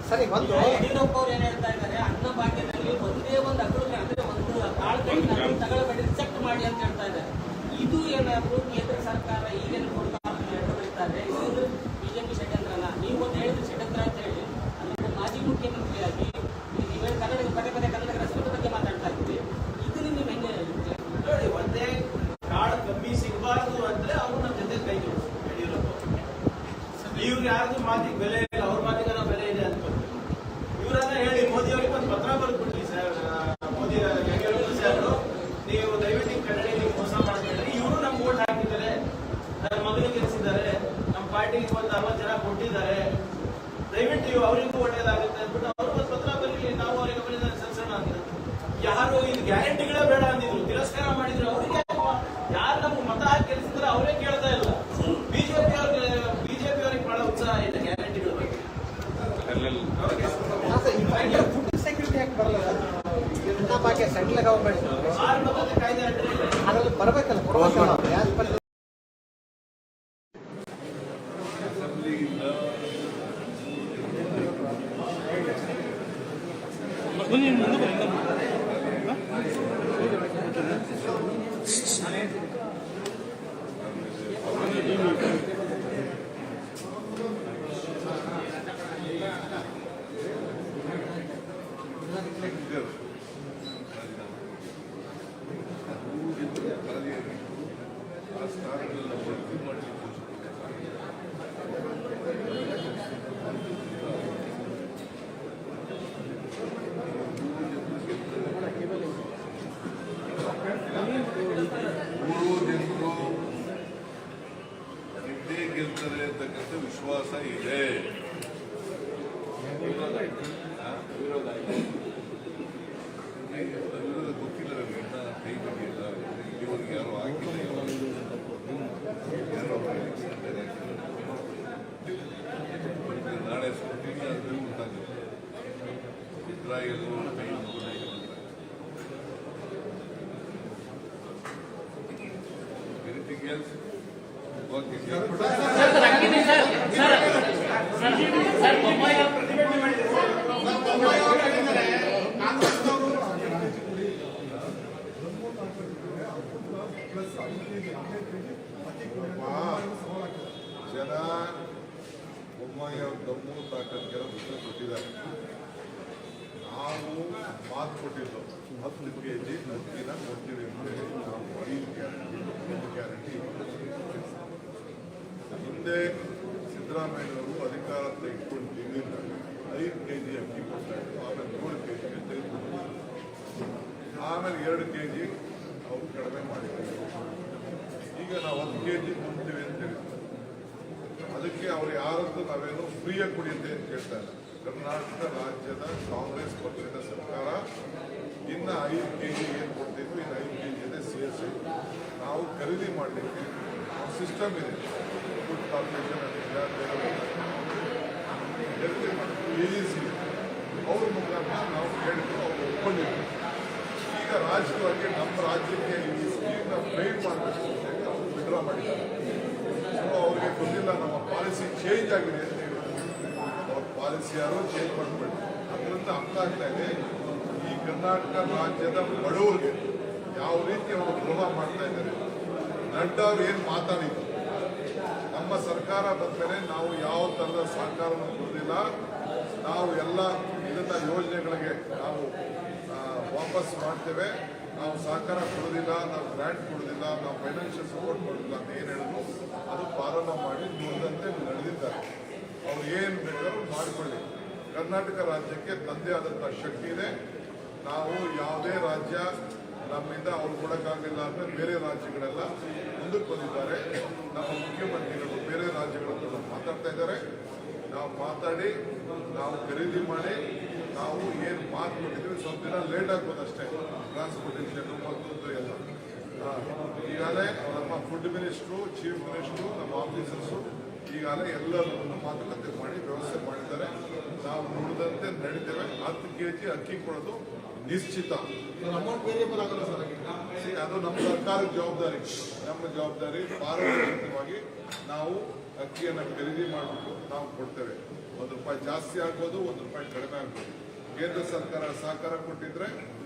ಸರಿ. ಒಂದು ಯಡಿಯೂರಪ್ಪ ಅವ್ರು ಏನ್ ಹೇಳ್ತಾ ಇದ್ದಾರೆ, ಅನ್ನಭಾಗ್ಯದಲ್ಲಿ ಒಂದೇ ಒಂದು ಅಕ್ರಮ ಅಂದ್ರೆ ಒಂದು ಕಾಳು ಕೈ ತಗೊಳ್ಬೇಡಿ, ರಿಜೆಕ್ಟ್ ಮಾಡಿ ಅಂತ ಹೇಳ್ತಾ ಇದ್ದಾರೆ. ಇದು ಏನಾದ್ರು ಕೇಂದ್ರ ಸರ್ಕಾರ ಈಗೇನು ಹೇಳ್ತಾರೆ, ಇದು ಬಿಜೆಪಿ ಷಡ್ಯಂತ್ರ ಅಲ್ಲ. ನೀವು ಒಂದು ಹೇಳಿದ್ರೆ ಷಡ್ಯಂತ್ರ ಅಂತ ಹೇಳಿ, ಅಲ್ಲಿ ಮಾಜಿ ಮುಖ್ಯಮಂತ್ರಿಯಾಗಿ ನೀವೇ ಕನ್ನಡ ಪದೇ ಕನ್ನಡ ರಸ್ತೆ ಬಗ್ಗೆ ಮಾತಾಡ್ತಾ ಇದ್ದೀವಿ. ಇದನ್ನ ನೀವು ಹೆಂಗೆ ನೋಡಿ, ಒಂದೇ ಕಾಳು ಕಮ್ಮಿ ಸಿಗಬಾರ್ದು ಅಂದ್ರೆ ಅವರು ನಮ್ಮ ಜೊತೆ ಕೈ ಜೋಡಿಸ್ತಾರೆ. ಯಡಿಯೂರಪ್ಪ ಇವ್ರು ಯಾರ್ದು ಮಾತಿಗೆ ಬೆಲೆ ಇಲ್ಲ, ಅವ್ರ ಮಾತಿಗೆ ನಾವು ಬೆಲೆ ಇದೆ ಅಂತ ಇವರನ್ನ ಹೇಳಿ ಮೋದಿ ಅವರಿಗೆ ಒಂದು ಪತ್ರ ಬರೆದ್ಬಿಟ್ರಿ ಸರ್. ಮೋದಿ ಯಡಿಯೂರಪ್ಪ ಸಾಹೇಬರು, ನೀವು ದಯವಿಟ್ಟು ಕನ್ನಡಿಗೆ ಮೋಸ ಮಾಡಬೇಡಿ. ಇವರು ನಮ್ಗೆ ಓಟ್ ಹಾಕಿದ್ದಾರೆ, ನನ್ನ ಮಗನಿಗೆ ಗೆಲ್ಲಿಸಿದ್ದಾರೆ, ನಮ್ಮ ಪಾರ್ಟಿಗೆ ಒಂದು 60 ಜನ ಕೊಟ್ಟಿದ್ದಾರೆ, ದಯವಿಟ್ಟು ನೀವು ಅವರಿಗೂ ಒಳ್ಳೇದಾಗುತ್ತೆ ಅಂದ್ಬಿಟ್ಟು ಅವರು ಒಂದು ಪತ್ರ ಬರಲಿ, ನಾವು ಅವರಿಗೆ ಬರೆದ ಸಲ್ಸೋಣ ಅಂತ. ಯಾರು ಇದು ಗ್ಯಾರಂಟಿಗಳೇ ಬೇಡ ಅಂದಿದ್ರು, ತಿರಸ್ಕಾರ ಮಾಡಿದ್ರು. ಅವರಿಗೆ ಯಾರು ನಮ್ಗೆ ಮತ ಹಾಕಿ ಗೆಲ್ಲಿಸಿದ್ರೆ ಅವರೇ ಕೇಳ್ತಾ ಇಲ್ಲ. ಬಿಜೆಪಿ ಅವ್ರಿಗೆ ಬಹಳ ಉತ್ಸಾಹ ಇದೆ ಗ್ಯಾರಂಟಿಗಳ ಬಗ್ಗೆ. ಫುಡ್ ಸೆಕ್ಯೂರಿಟಿ ಯಾಕೆ ಬರಲ್ಲ? ಬಗ್ಗೆ ಸೆಂಟ್ರಲ್ ಗವರ್ಮೆಂಟ್ ಕಾಯ್ದೆ ಅದ್ರಲ್ಲಿ ಬರಬೇಕಲ್ಲ, ಕೊಡಬೇಕಲ್ಲ. ಅಸೆಂಬ್ಲಿಯಿಂದ ಆ ಸ್ಥಾನಗಳನ್ನ ಭರ್ತಿ ಮಾಡಲಿಕ್ಕೆ ನಿದ್ದೆ ಗೆಲ್ತಾರೆ ಅಂತಕ್ಕಂಥ ವಿಶ್ವಾಸ ಇದೆ. ವಿರೋಧ ಗೊತ್ತಿಲ್ಲ ನಮಗೆ, ಇನ್ನ ಕೈ ಬಂದಿಲ್ಲ. ಇಲ್ಲಿವರೆಗೆ ಯಾರು ಆಗಿಲ್ಲ, ಯಾರೋ ನಾಳೆ ಸ್ಕೂಟಿಗೆ ಅದ್ರಲ್ಲಿ ಗೊತ್ತಾಗುತ್ತೆ. ಇಸ್ರಾಯೇಲ್ ಕೈ ಎನಿಥಿಂಗ್ ಎಲ್ಸ್? ಓಕೆ ಜನ ಬೊಮ್ಮಾಯಿ ಅವ್ರ ದಮ್ಮು ತಾಕತ್ಗೆಲ್ಲ ಉತ್ತರ ಕೊಟ್ಟಿದ್ದಾರೆ. ನಾವು ಮಾತು ಕೊಟ್ಟಿದ್ದು 10 kg ಅಕ್ಕಿನ ಕೊಡ್ತೀವಿ ಅಂತ ಹೇಳಿ ನಾವು 5 ಗ್ಯಾರಂಟಿ. ಹಿಂದೆ ಸಿದ್ದರಾಮಯ್ಯವರು ಅಧಿಕಾರ ತೆಗೆದುಕೊಂಡು ತಿಂಗಳಿಂದ 5 kg ಅಕ್ಕಿ ಕೊಡ್ತಾ ಇದ್ರು, ಆಮೇಲೆ 7 kg ತೆಗೆದುಕೊಂಡು, ಆಮೇಲೆ 2 kg ಅವ್ರು ಕಡಿಮೆ ಮಾಡಿದ್ರು. ಈಗ ನಾವು 10 kg ಕೊಡ್ತೀವಿ ಅಂತ ಹೇಳಿದ್ರು. ಅದಕ್ಕೆ ಅವ್ರು ಯಾರದ್ದು ನಾವೇನು ಫ್ರೀಯಾಗಿ ಕುಡಿಯುತ್ತೆ ಅಂತ ಹೇಳ್ತಾ ಇಲ್ಲ. ಕರ್ನಾಟಕ ರಾಜ್ಯದ ಕಾಂಗ್ರೆಸ್ ಪಕ್ಷದ ಸರ್ಕಾರ ಇನ್ನು 5 kg ಏನು ಕೊಡ್ತಿದ್ವಿ, ಇನ್ನು 5 kg ಸೇರಿಸಿ ನಾವು ಖರೀದಿ ಮಾಡಲಿಕ್ಕೆ ಸಿಸ್ಟಮ್ ಇದೆ. ಫುಡ್ ಕಾರ್ಪೊರೇಷನ್ ಏಜೆನ್ಸಿ ಅವ್ರ ಮುಖಾಂತರ ನಾವು ಹೇಳಿದ್ರು, ಅವ್ರು ಒಪ್ಕೊಂಡಿದ್ರು. ಈಗ ರಾಜಕೀಯವಾಗಿ ನಮ್ಮ ರಾಜ್ಯಕ್ಕೆ ಈ ಸ್ಕೀಮ್ನ ಫ್ರೈಮ್ ಮಾಡಬೇಕು ಅಂತ ಹೇಳಿ ಅವರು ವಿಡ್ರಾ ಮಾಡಿದ್ದಾರೆ. ಸೊ ಅವ್ರಿಗೆ ಗೊತ್ತಿಲ್ಲ ನಮ್ಮ ಪಾಲಿಸಿ ಚೇಂಜ್ ಆಗಿದೆ ಅಂತ ಹೇಳಿ ಅವ್ರ ಪಾಲಿಸಿ ಯಾರು ಚೇಂಜ್ ಮಾಡ್ಬಿಟ್ಟು ಅದರಿಂದ ಅರ್ಥ ಆಗ್ತಾ ಇದೆ ಈ ಕರ್ನಾಟಕ ರಾಜ್ಯದ ಬಡವರಿಗೆ ಯಾವ ರೀತಿ ಅವರು ದ್ರೋಹ ಮಾಡ್ತಾ ಇದ್ದಾರೆ. ನಡ್ಡಾ ಅವರು ಏನು ಮಾತಾಡಿದ್ರು, ನಮ್ಮ ಸರ್ಕಾರ ಬಂದ ಮೇಲೆ ನಾವು ಯಾವ ಥರದ ಸಹಕಾರವನ್ನು ಕೊಡಲಿಲ್ಲ, ನಾವು ಎಲ್ಲ ಇದನ್ನ ಯೋಜನೆಗಳಿಗೆ ನಾವು ವಾಪಸ್ ಮಾಡ್ತೇವೆ, ನಾವು ಸಹಕಾರ ಕೊಡೋದಿಲ್ಲ, ನಾವು ಗ್ರಾಂಟ್ ಕೊಡೋದಿಲ್ಲ, ನಾವು ಫೈನಾನ್ಷಿಯಲ್ ಸಪೋರ್ಟ್ ಮಾಡೋದಿಲ್ಲ ಅಂತ ಏನು ಹೇಳಿದ್ರು ಅದು ಪ್ರಾರಂಭ ಮಾಡಿ ಮುಂದಂತೆ ನಡೆದಿದ್ದಾರೆ. ಅವ್ರು ಏನು ಬೇಕಾದ್ರೂ ಮಾಡಿಕೊಳ್ಳಿ. ಕರ್ನಾಟಕ ರಾಜ್ಯಕ್ಕೆ ತಂದೆ ಆದಂಥ ಶಕ್ತಿ ಇದೆ. ನಾವು ಯಾವುದೇ ರಾಜ್ಯ ನಮ್ಮಿಂದ ಅವ್ರು ಕೊಡೋಕ್ಕಾಗಲಿಲ್ಲ ಅಂದರೆ ಬೇರೆ ರಾಜ್ಯಗಳೆಲ್ಲ ಮುಂದಕ್ಕೆ ಬಂದಿದ್ದಾರೆ. ನಮ್ಮ ಮುಖ್ಯಮಂತ್ರಿಗಳು ಬೇರೆ ರಾಜ್ಯಗಳಲ್ಲ ಮಾತಾಡ್ತಾ ಇದ್ದಾರೆ. ನಾವು ಮಾತಾಡಿ ನಾವು ಖರೀದಿ ಮಾಡಿ ನಾವು ಏನು ಮಾತು ಕೊಟ್ಟಿದ್ವಿ ಸ್ವಲ್ಪ ದಿನ ಲೇಟ್ ಆಗ್ಬೋದು ಅಷ್ಟೇ. ಟ್ರಾನ್ಸ್ಪೋರ್ಟೇಷನ್ ಮತ್ತೊಂದು ಎಲ್ಲ ಈಗಾಗಲೇ ನಮ್ಮ ಫುಡ್ ಮಿನಿಸ್ಟ್ರು, ಚೀಫ್ ಮಿನಿಸ್ಟ್ರು, ನಮ್ಮ ಆಫೀಸರ್ಸು ಈಗಾಗಲೇ ಎಲ್ಲರನ್ನು ಮಾತುಕತೆ ಮಾಡಿ ವ್ಯವಸ್ಥೆ ಮಾಡಿದ್ದಾರೆ. ನಾವು ನುಡಿದಂತೆ ನಡೀತೇವೆ. 10 kg ಅಕ್ಕಿ ಕೊಡೋದು ನಿಶ್ಚಿತ. ಅಮೌಂಟ್ ವೇರಿಯಬಲ್ ಆಗಲ್ಲ ಸರ್. ಅದು ನಮ್ಮ ಸರ್ಕಾರದ ಜವಾಬ್ದಾರಿ. ನಮ್ಮ ಜವಾಬ್ದಾರಿ ಪಾರದರ್ಶಕವಾಗಿ ನಾವು ಅಕ್ಕಿಯನ್ನು ಖರೀದಿ ಮಾಡಿಬಿಟ್ಟು ನಾವು ಕೊಡ್ತೇವೆ. ₹1 ಜಾಸ್ತಿ ಆಗ್ಬೋದು, ₹1 ಕಡಿಮೆ ಆಗ್ಬೋದು. ಕೇಂದ್ರ ಸರ್ಕಾರ ಸಹಕಾರ ಕೊಟ್ಟಿದ್ರೆ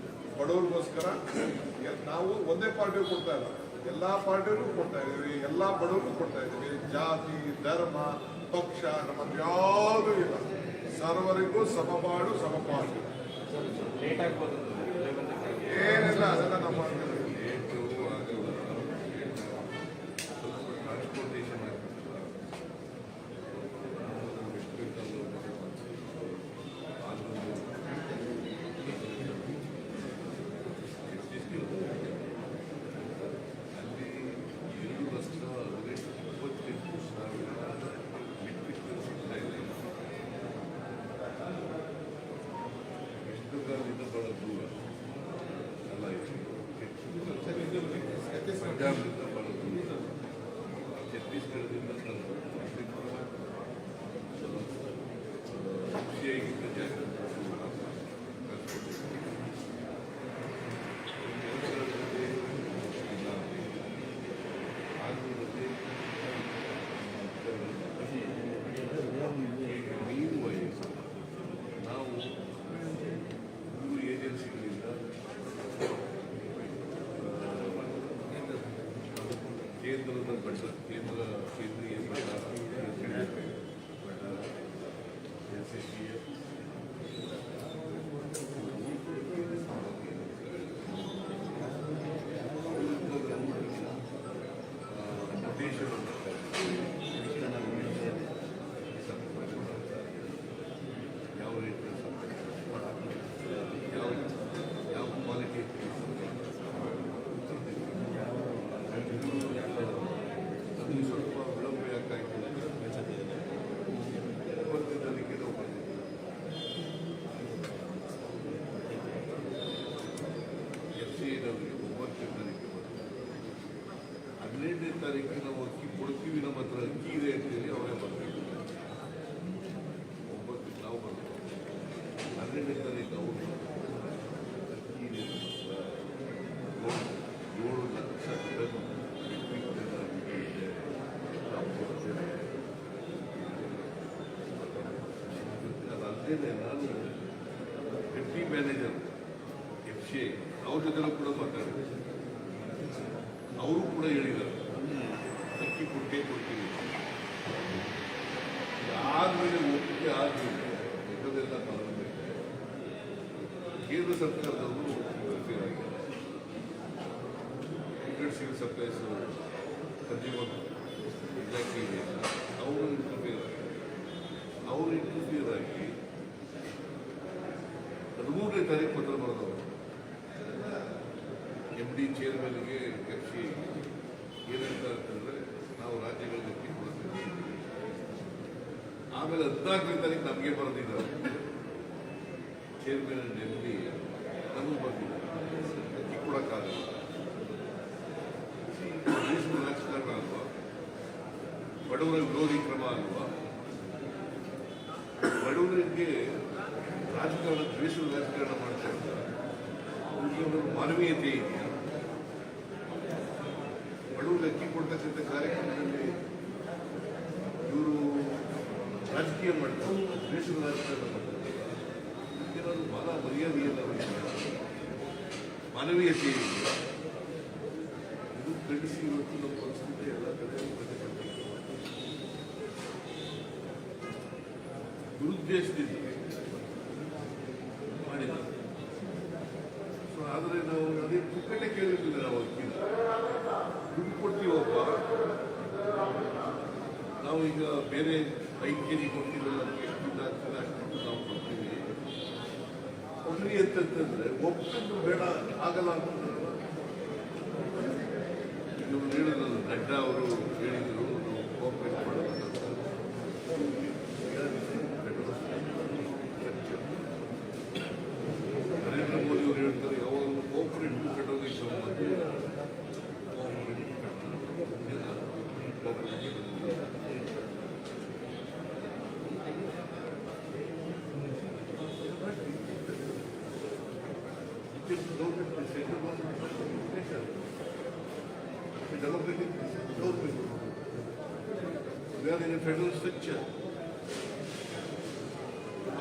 ಬಡವರಿಗೋಸ್ಕರ ನಾವು ಒಂದೇ ಪಾರ್ಟಿಗೂ ಕೊಡ್ತಾ ಇಲ್ಲ, ಎಲ್ಲಾ ಪಾರ್ಟಿಗೂ ಕೊಡ್ತಾ ಇದ್ದೀವಿ, ಎಲ್ಲಾ ಬಡವರಿಗೂ ಕೊಡ್ತಾ ಇದ್ದೀವಿ. ಜಾತಿ, ಧರ್ಮ, ಪಕ್ಷ ನಮ್ಮದು ಯಾವುದೂ ಇಲ್ಲ. ಸರ್ವರಿಗೂ ಸಮಬಾಳು ಸಮಪಾಲು. ಏನಿಲ್ಲ, ಅದನ್ನ ನಮ್ಮ ಟ್ರಾನ್ಸ್ಪೋರ್ಟೇಷನ್ ಪಂಜಾಬ್ನಿಂದ ಬಹಳ ದೂರ, ಛತ್ತೀಸ್ಗಢದಿಂದ ಖುಷಿಯಾಗಿದ್ದ ಜಾಸ್ತಿ ನಾವು 3 ಏಜೆನ್ಸಿಗಳಿಂದ ಕೇಂದ್ರದ ಬಜೆಟ್, ಕೇಂದ್ರೀಯ ಯಾವ ರೀತಿಯ ಯಾವ ಕ್ವಾಲಿಟಿ ಅದು ಸ್ವಲ್ಪ ವಿಳಂಬ ಯಾಕಾಯಿತು ಅಂದರೆ 9ನೇ ತಾರೀಕಿಗೆ ನಾವು ಬಂದಿದ್ದೀವಿ. FCAದವರಿಗೆ 9ನೇ ತಾರೀಕಿಗೆ ಬಂದಿದ್ದೀವಿ. 15ನೇ ತಾರೀಕಿಗೆ ನಾವು ಅಕ್ಕಿ ಕೊಡ್ತೀವಿ, ನಮ್ಮ ಹತ್ರ ಅಕ್ಕಿ ಇದೆ ಅಂತೇಳಿ ಅವರೇ ಬರ್ಬೇಕು. 9ಕ್ಕೆ ನಾವು ಬರ್ತೀವಿ. 12ನೇ ತಾರೀಕು ಅವರು ಅಕ್ಕಿ ಇದೆ, 7 ಲಕ್ಷ ಟನ್ ಅದಲ್ಲದೆ ನಾನು ಡೆಪ್ಟಿ ಮ್ಯಾನೇಜರ್ FCA ಅವ್ರ ಜೊತೆನೂ ಕೂಡ ಮಾತಾಡಿದೆ. ಅವರು ಕೂಡ ಹೇಳಿದ್ದಾರೆ ಅಕ್ಕಿ ಕೊಡ್ತೀವಿ. ಆದ್ಮೇಲೆ ಒಪ್ಪಿಗೆ ಆದ್ಮೇಲೆ ಇದೆಲ್ಲ ಮಾಡಬೇಕು. ಕೇಂದ್ರ ಸರ್ಕಾರದವರು ಇಂಟರ್ಫಿಯರ್ ಆಗಿದ್ದಾರೆ. ಸಿವಿಲ್ ಸಪ್ಲೈಸ್ ಕನ್ಸ್ಯೂಮರ್ ಇಲಾಖೆ ಇದೆ, ಅವರು ಇಂಟರ್ಫಿಯರ್ ಆಗಿ 13ನೇ ತಾರೀಕು ಪತ್ರ ಬರೆದವರು MD ಚೇರ್ಮನ್ಗೆ FCA ಏನಂತ ಅಂತಂದ್ರೆ ನಾವು ರಾಜ್ಯಗಳಿಗೆ ಅಕ್ಕಿ ಕೊಡ್ತೀವಿ. ಆಮೇಲೆ 14ನೇ ತಾರೀಕು ನಮಗೆ ಬರೆದಿದ್ದಾರೆ ಚೇರ್ಮನ್ ಅಂಡ್ MD ನಮಗೆ ಬರ್ತಿದ್ದಾರೆ ಅಕ್ಕಿ ಕೊಡಕ್ಕಾಗಲ್ಲ. ದೇಶದ ರಾಜಕಾರಣ ಅಲ್ವಾ, ಬಡವರ ವಿರೋಧಿ ಕ್ರಮ ಅಲ್ವಾ, ಬಡವರಿಗೆ ರಾಜಕಾರಣ, ದ್ವೇಷದ ರಾಜಕಾರಣ ಮಾಡ್ತಾ ಇದ್ದಾರೆ. ಅವ್ರಿಗೆ ಮಾನವೀಯತೆ ಇದೆಯಾ? ಬಡವರಿಗೆ ಅಕ್ಕಿ ಕೊಡ್ತಕ್ಕಂಥ ಕಾರ್ಯಕ್ರಮದಲ್ಲಿ ಇವರು ರಾಜಕೀಯ ಮಾಡ್ತಾರೆ, ದ್ವೇಷದ ರಾಜಕಾರಣ ಮಾಡ್ತಾರೆ. ಏನಾದ್ರು ಬಹಳ ಮರ್ಯಾದೆಯಲ್ಲ, ಮಾನವೀಯತೆ ಇದೆಯಾ? ಇದು ಖಂಡಿಸಿ ಇವತ್ತು ನಮ್ಮ ಪರಿಸ್ಥಿತಿ ಎಲ್ಲ ಕಡೆ ದುರುದ್ದೇಶದಿಂದ ಮಾಡಿದ್ದಾರೆ. ಸೊ ಆದರೆ ನಾವು ಅದೇ ಪುಕ್ಕಟ್ಟೆ ಕೇಳಿರ್ಲಿಲ್ಲ. ನಾವು ಅಕ್ಕಿನ ದುಡ್ಡು ಕೊಡ್ತೀವಪ್ಪ, ನಾವು ಈಗ ಬೇರೆ 5 kg ಕೊಡ್ತೀವಲ್ಲ, ನಮ್ಗೆ ಎಷ್ಟು ದುಡ್ಡು ಆಗ್ತದೆ ಅಷ್ಟು ನಾವು ಕೊಡ್ತೀವಿ ಕೊಡ್ರಿ ಅಂತಂತಂದ್ರೆ ಒಪ್ಪಿಟ್ಟು ಬೇಡ ಆಗಲ್ಲ ಅಂತಂದ್ರೆ ಈಗ ಇವರು ಹೇಳಿದ್ರು, ನಡ್ಡಾ ಅವರು ಹೇಳಿದ್ರು ಕೋಆಪರೇಟ್ ಮಾಡಬೇಕಂತ. ನರೇಂದ್ರ ಮೋದಿ ಅವರು ಹೇಳ್ತಾರೆ ಯಾವಾಗಲೂ ಕೋಆಪರೇಟಿವ್ ಫೆಡರಲಿಸಮ್ ಮತ್ತು democratic government. We are in a federal structure.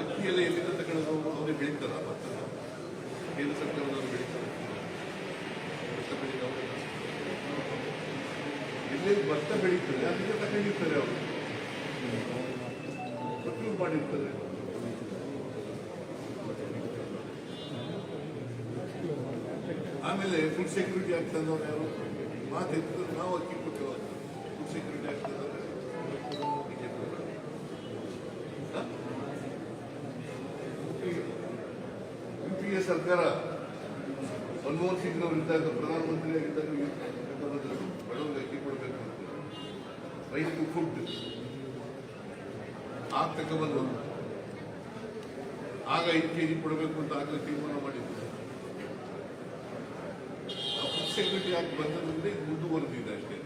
ಅಕ್ಕಿಯೆಲ್ಲ ಎಲ್ಲಿಂದ ತಗೊಂಡು ಅವರೇ ಬೆಳೀತಾರ ಭತ್ತ? ಕೇಂದ್ರ ಸರ್ಕಾರದವರು ಬೆಳೀತಾರೆ. ಭತ್ತ ಬೆಳೀತಾರೆ. ಎಲ್ಲೆಲ್ಲಿ ಭತ್ತ ಬೆಳೀತಾರೆ ಅದಕ್ಕೆ ತಗೊಂಡಿರ್ತಾರೆ ಅವರು. ಪ್ರೊಕ್ಯೂರ್ ಮಾಡಿರ್ತಾರೆ. ಆಮೇಲೆ ಫುಡ್ ಸೆಕ್ಯೂರಿಟಿ ಆಗ್ತದವ್ರು ಯಾರು ಮಾತಿದ್ರು, ನಾವು ಅಕ್ಕಿ ಕೊಟ್ಟು ಫುಡ್ ಸೆಕ್ಯೂರಿಟಿ ಆಗ್ತದೆ. ಯುಪಿಎ ಸರ್ಕಾರ ಮನಮೋಹನ್ ಸಿಂಗ್ ಅವರು ಇದ್ದಾಗ ಪ್ರಧಾನಮಂತ್ರಿ ಆಗಿದ್ದಾಗ ಬಡವರಿಗೆ ಅಕ್ಕಿ ಕೊಡಬೇಕು ಅಂತ ರೈಸ್ ಟು ಫುಡ್ ಆಗ ತಗೊಂಡ್ಬಂದು ಆಗ 5 kg ಕೊಡಬೇಕು ಅಂತ ಆಗಲೇ ತೀರ್ಮಾನ ಮಾಡಿದ್ರು. ಫುಡ್ ಸೆಕ್ಯೂರಿಟಿ ಆಗಿ ಬಂದ್ರೆ ಮುಂದುವರೆದಿದೆ ಅಷ್ಟೇ.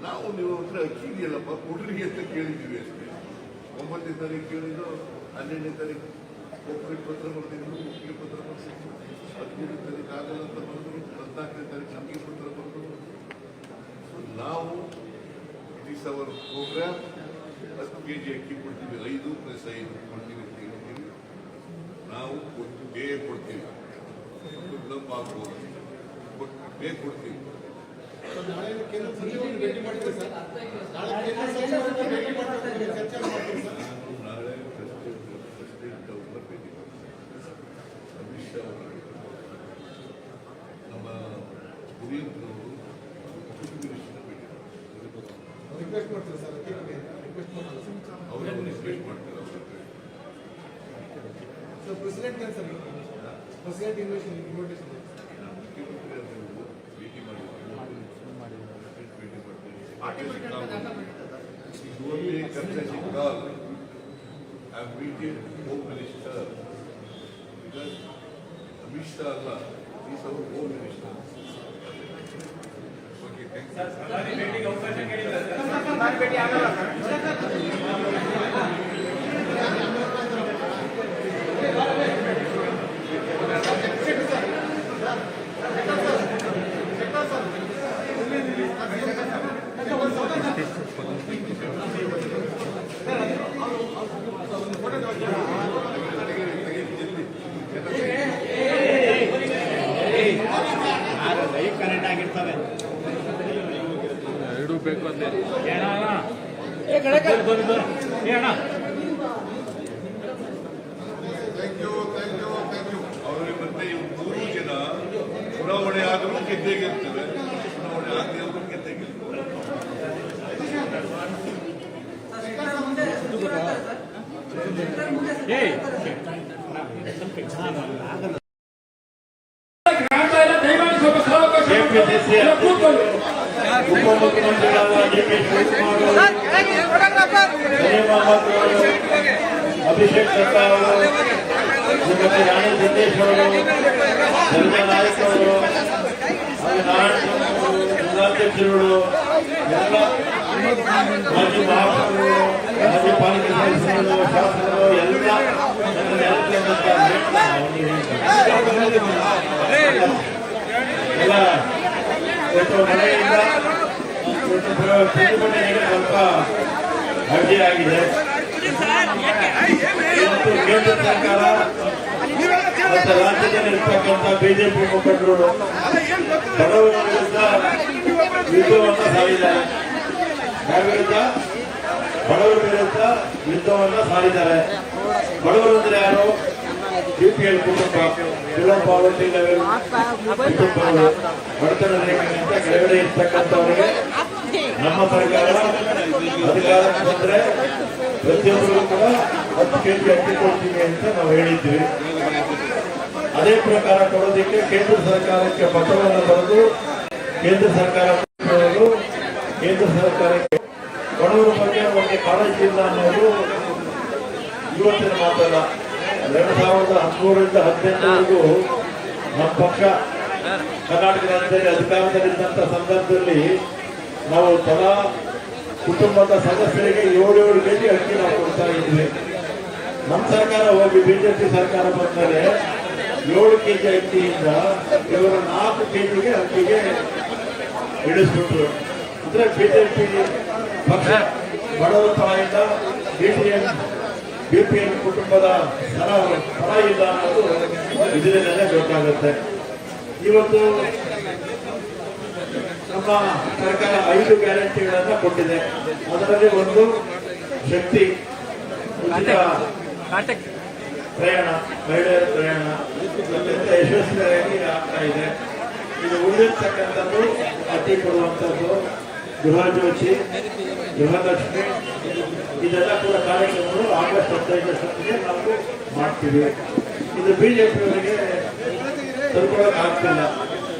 ನಾವು ನೀವು ಹತ್ರ ಅಕ್ಕಿ ಇದೆಯಲ್ಲಪ್ಪ ಕೊಡ್ರಿ ಅಂತ ಕೇಳಿದ್ದೀವಿ ಅಷ್ಟೇ. 9ನೇ ತಾರೀಕು ಕೇಳಿದ್ದು, 12ನೇ ತಾರೀಕು ಒಪ್ಪಿಗೆ ಪತ್ರ ಬರ್ತಿದ್ರು, ಒಪ್ಪಿಗೆ ಪತ್ರ ಬರ್ತಿದ್ರು. 15ನೇ ತಾರೀಕು ಆಗಲ್ಲ ಅಂತ ಬಂದರು, 14ನೇ ತಾರೀಕು ನಮಗೆ ಪತ್ರ ಬಂದರು. ನಾವು it is our programme. 10 kg ಅಕ್ಕಿ ಕೊಡ್ತೀವಿ, 5 + 5 ಕೊಡ್ತೀವಿ ಅಂತ ಹೇಳ್ತೀವಿ. ನಾವು ಕೊಟ್ಟೇ ಕೊಡ್ತೀವಿ. ನಮ್ಮ ಆಗ್ಬೋದು ಕೊಟ್ಟೇ ಕೊಡ್ತೀವಿ. ನಾಳೆ ಕೇಂದ್ರ ಸಚಿವರನ್ನು ಭೇಟಿ ಮಾಡಿದ್ರೆ ಸರ್, ನಾಳೆ ಕೇಂದ್ರ ಸಚಿವರನ್ನು ಭೇಟಿ ಮಾಡ್ತಾರೆ, ಚರ್ಚೆ ಮಾಡ್ತೀವಿ ಸರ್. ನಾಳೆ ಪ್ರೆಸಿಡೆಂಟ್ ಅವ್ರನ್ನ ಭೇಟಿ ಮಾಡ್ತಾರೆ. ಅಮಿತ್ ಶಾ ಅವರು, ನಮ್ಮ ಗುರಿಯಂತರವರು ಫುಡ್ ಮಿನಿಸ್ಟರ್ ಭೇಟಿ ಮಾಡ್ತಾರೆ. ರಿಕ್ವೆಸ್ಟ್ ಮಾಡ್ತಾರೆ ಸರ್, ರಿಕ್ವೆಸ್ಟ್ ಮಾಡ್ತಾರೆ ಅವರು ರಿಕ್ವೆಸ್ಟ್ ಮಾಡ್ತಾರೆ. ಸರ್ ಪ್ರೆಸಿಡೆಂಟ್ ಏನು ಸರ್, ಪ್ರೆಸಿಡೆಂಟ್ ಇನ್ವಿಟೇಷನ್ ಭೇಟಿ ಮಾಡಿ only courtesy call. I am meeting Home Minister because Amit Shah Allah is our Home Minister. Okay, thank you. ಅವರಿಗೆ ಮತ್ತೆ 3 ಜನ ಚುನಾವಣೆ ಆದರೂ ಗೆದ್ದೇ ಗೆಲ್ತವೆ, ಚುನಾವಣೆ ಆಗದೆ ಅವರು ಗೆದ್ದೇ ಗೆಲ್ತವೆ. ಉಪಮುಖ್ಯಮಂತ್ರಿಗಳಾದ ಡಿ.ಕೆ. ಶಿವಕುಮಾರ್, ಅಭಿಷೇಕ್ ಶರ್ಮಾ ಅವರು, ಶ್ರೀಮತಿ ರಾಣಿ ಸಿದ್ದೇಶ್ ಅವರು, ಚಂದ್ರ ನಾಯಕ್ ಅವರು, ಜಿಲ್ಲಾಧ್ಯಕ್ಷರುಗಳು, ಎಲ್ಲ ಮಾಜಿ ಮಹಾಪೌರರು, ಮಾಜಿ ಪಾಲಿಕೆ ಸದಸ್ಯರು, ಶಾಸಕರು ಎಲ್ಲ ಮಳೆಯಿಂದ ಪ್ರತಿಭಟನೆಗೆ ಸ್ವಲ್ಪ ಅಡ್ಡಿಯಾಗಿದೆ. ಮತ್ತು ಕೇಂದ್ರ ಸರ್ಕಾರ ಮತ್ತು ರಾಜ್ಯದಲ್ಲಿರ್ತಕ್ಕಂಥ ಬಿಜೆಪಿ ಮುಖಂಡರು ಬಡವರ ವಿರುದ್ಧ ಯುದ್ಧವನ್ನು ಸಾರಿದ್ದಾರೆ. ಯಾರ ವಿರುದ್ಧ? ಬಡವರ ವಿರುದ್ಧ ಯುದ್ಧವನ್ನು ಸಾರಿದ್ದಾರೆ. ಬಡವರು ಅಂದ್ರೆ ಯಾರು? ಬಿಪಿಎಲ್ ಕುಟುಂಬ, ಬಿಲೋ ಪಾವರ್ಟಿ ಲೆವೆಲ್ ಕುಟುಂಬಗಳು, ಬಡತನ ರೇಖೆಗಿಂತ ಕೆಳಗಡೆ ಇರ್ತಕ್ಕಂಥವರಿಗೆ ನಮ್ಮ ಸರ್ಕಾರ ಅಧಿಕಾರಕ್ಕೆ ಬಂದ್ರೆ ಪ್ರತಿಯೊಬ್ಬರಿಗೂ ಕೂಡ 10 kg ಅಕ್ಕಿ ಕೊಡ್ತೀವಿ ಅಂತ ನಾವು ಹೇಳಿದ್ವಿ. ಅದೇ ಪ್ರಕಾರ ಕೊಡೋದಕ್ಕೆ ಕೇಂದ್ರ ಸರ್ಕಾರಕ್ಕೆ ಪತ್ರವನ್ನು ಬರೆದು ಕೇಂದ್ರ ಸರ್ಕಾರ ಕೇಂದ್ರ ಸರ್ಕಾರಕ್ಕೆ ಬಡವರ ಬಗ್ಗೆ ಅವರಿಗೆ ಕಾಳಜಿ ಇಲ್ಲ ಅನ್ನೋದು ಇವತ್ತಿನ ಮಾತಲ್ಲ. 2013ರಿಂದ 2018ವರೆಗೂ ನಮ್ಮ ಪಕ್ಷ ಕರ್ನಾಟಕ ರಾಜ್ಯದಲ್ಲಿ ಅಧಿಕಾರದಲ್ಲಿದ್ದಂಥ ಸಂದರ್ಭದಲ್ಲಿ ನಾವು ತಲಾ ಕುಟುಂಬದ ಸದಸ್ಯರಿಗೆ 7 ಕೆಜಿ ಅಕ್ಕಿ ನಾವು ಕೊಡ್ತಾ ಇದ್ವಿ. ನಮ್ಮ ಸರ್ಕಾರ ಹೋಗಿ ಬಿಜೆಪಿ ಸರ್ಕಾರ ಬಂದರೆ 7 ಕೆಜಿ ಅಕ್ಕಿಯಿಂದ ಇವರು 4 ಕೆಜಿಗೆ ಅಕ್ಕಿಗೆ ಇಳಿಸ್ಬಿಟ್ರು. ಅಂದ್ರೆ ಬಿಜೆಪಿ ಪಕ್ಷ ಬಡವರ ಪರದಿಂದ ಬಿಪಿಎಲ್ ಕುಟುಂಬದ ಪರ ಇಲ್ಲ ಅನ್ನೋದು ಇದರಿಂದಲೇ ಗೊತ್ತಾಗುತ್ತೆ. ಇವತ್ತು ನಮ್ಮ ಸರ್ಕಾರ 5 ಗ್ಯಾರಂಟಿಗಳನ್ನ ಕೊಟ್ಟಿದೆ. ಅದರಲ್ಲಿ ಒಂದು ಶಕ್ತಿ ಉಚಿತ ಪ್ರಯಾಣ, ಮಹಿಳೆಯರ ಪ್ರಯಾಣ ಅತ್ಯಂತ ಯಶಸ್ವಿಯಾಗಿ ಆಗ್ತಾ ಇದೆ. ಇದು ಉಳಿದಿರ್ತಕ್ಕಂಥದ್ದು ಅಕ್ಕಿ ಕೊಡುವಂಥದ್ದು, ಗೃಹಜ್ಯೋತಿ, ಗೃಹಲಕ್ಷ್ಮಿ, ಇದೆಲ್ಲ ಕೂಡ ಕಾರ್ಯಕ್ರಮಗಳು ಆಗಸ್ಟ್ 15 ನಾವು ಮಾಡ್ತೀವಿ. ಇದು ಬಿಜೆಪಿಯವರಿಗೆ ತಲುಪೋಕೆ ಆಗ್ತಿಲ್ಲ.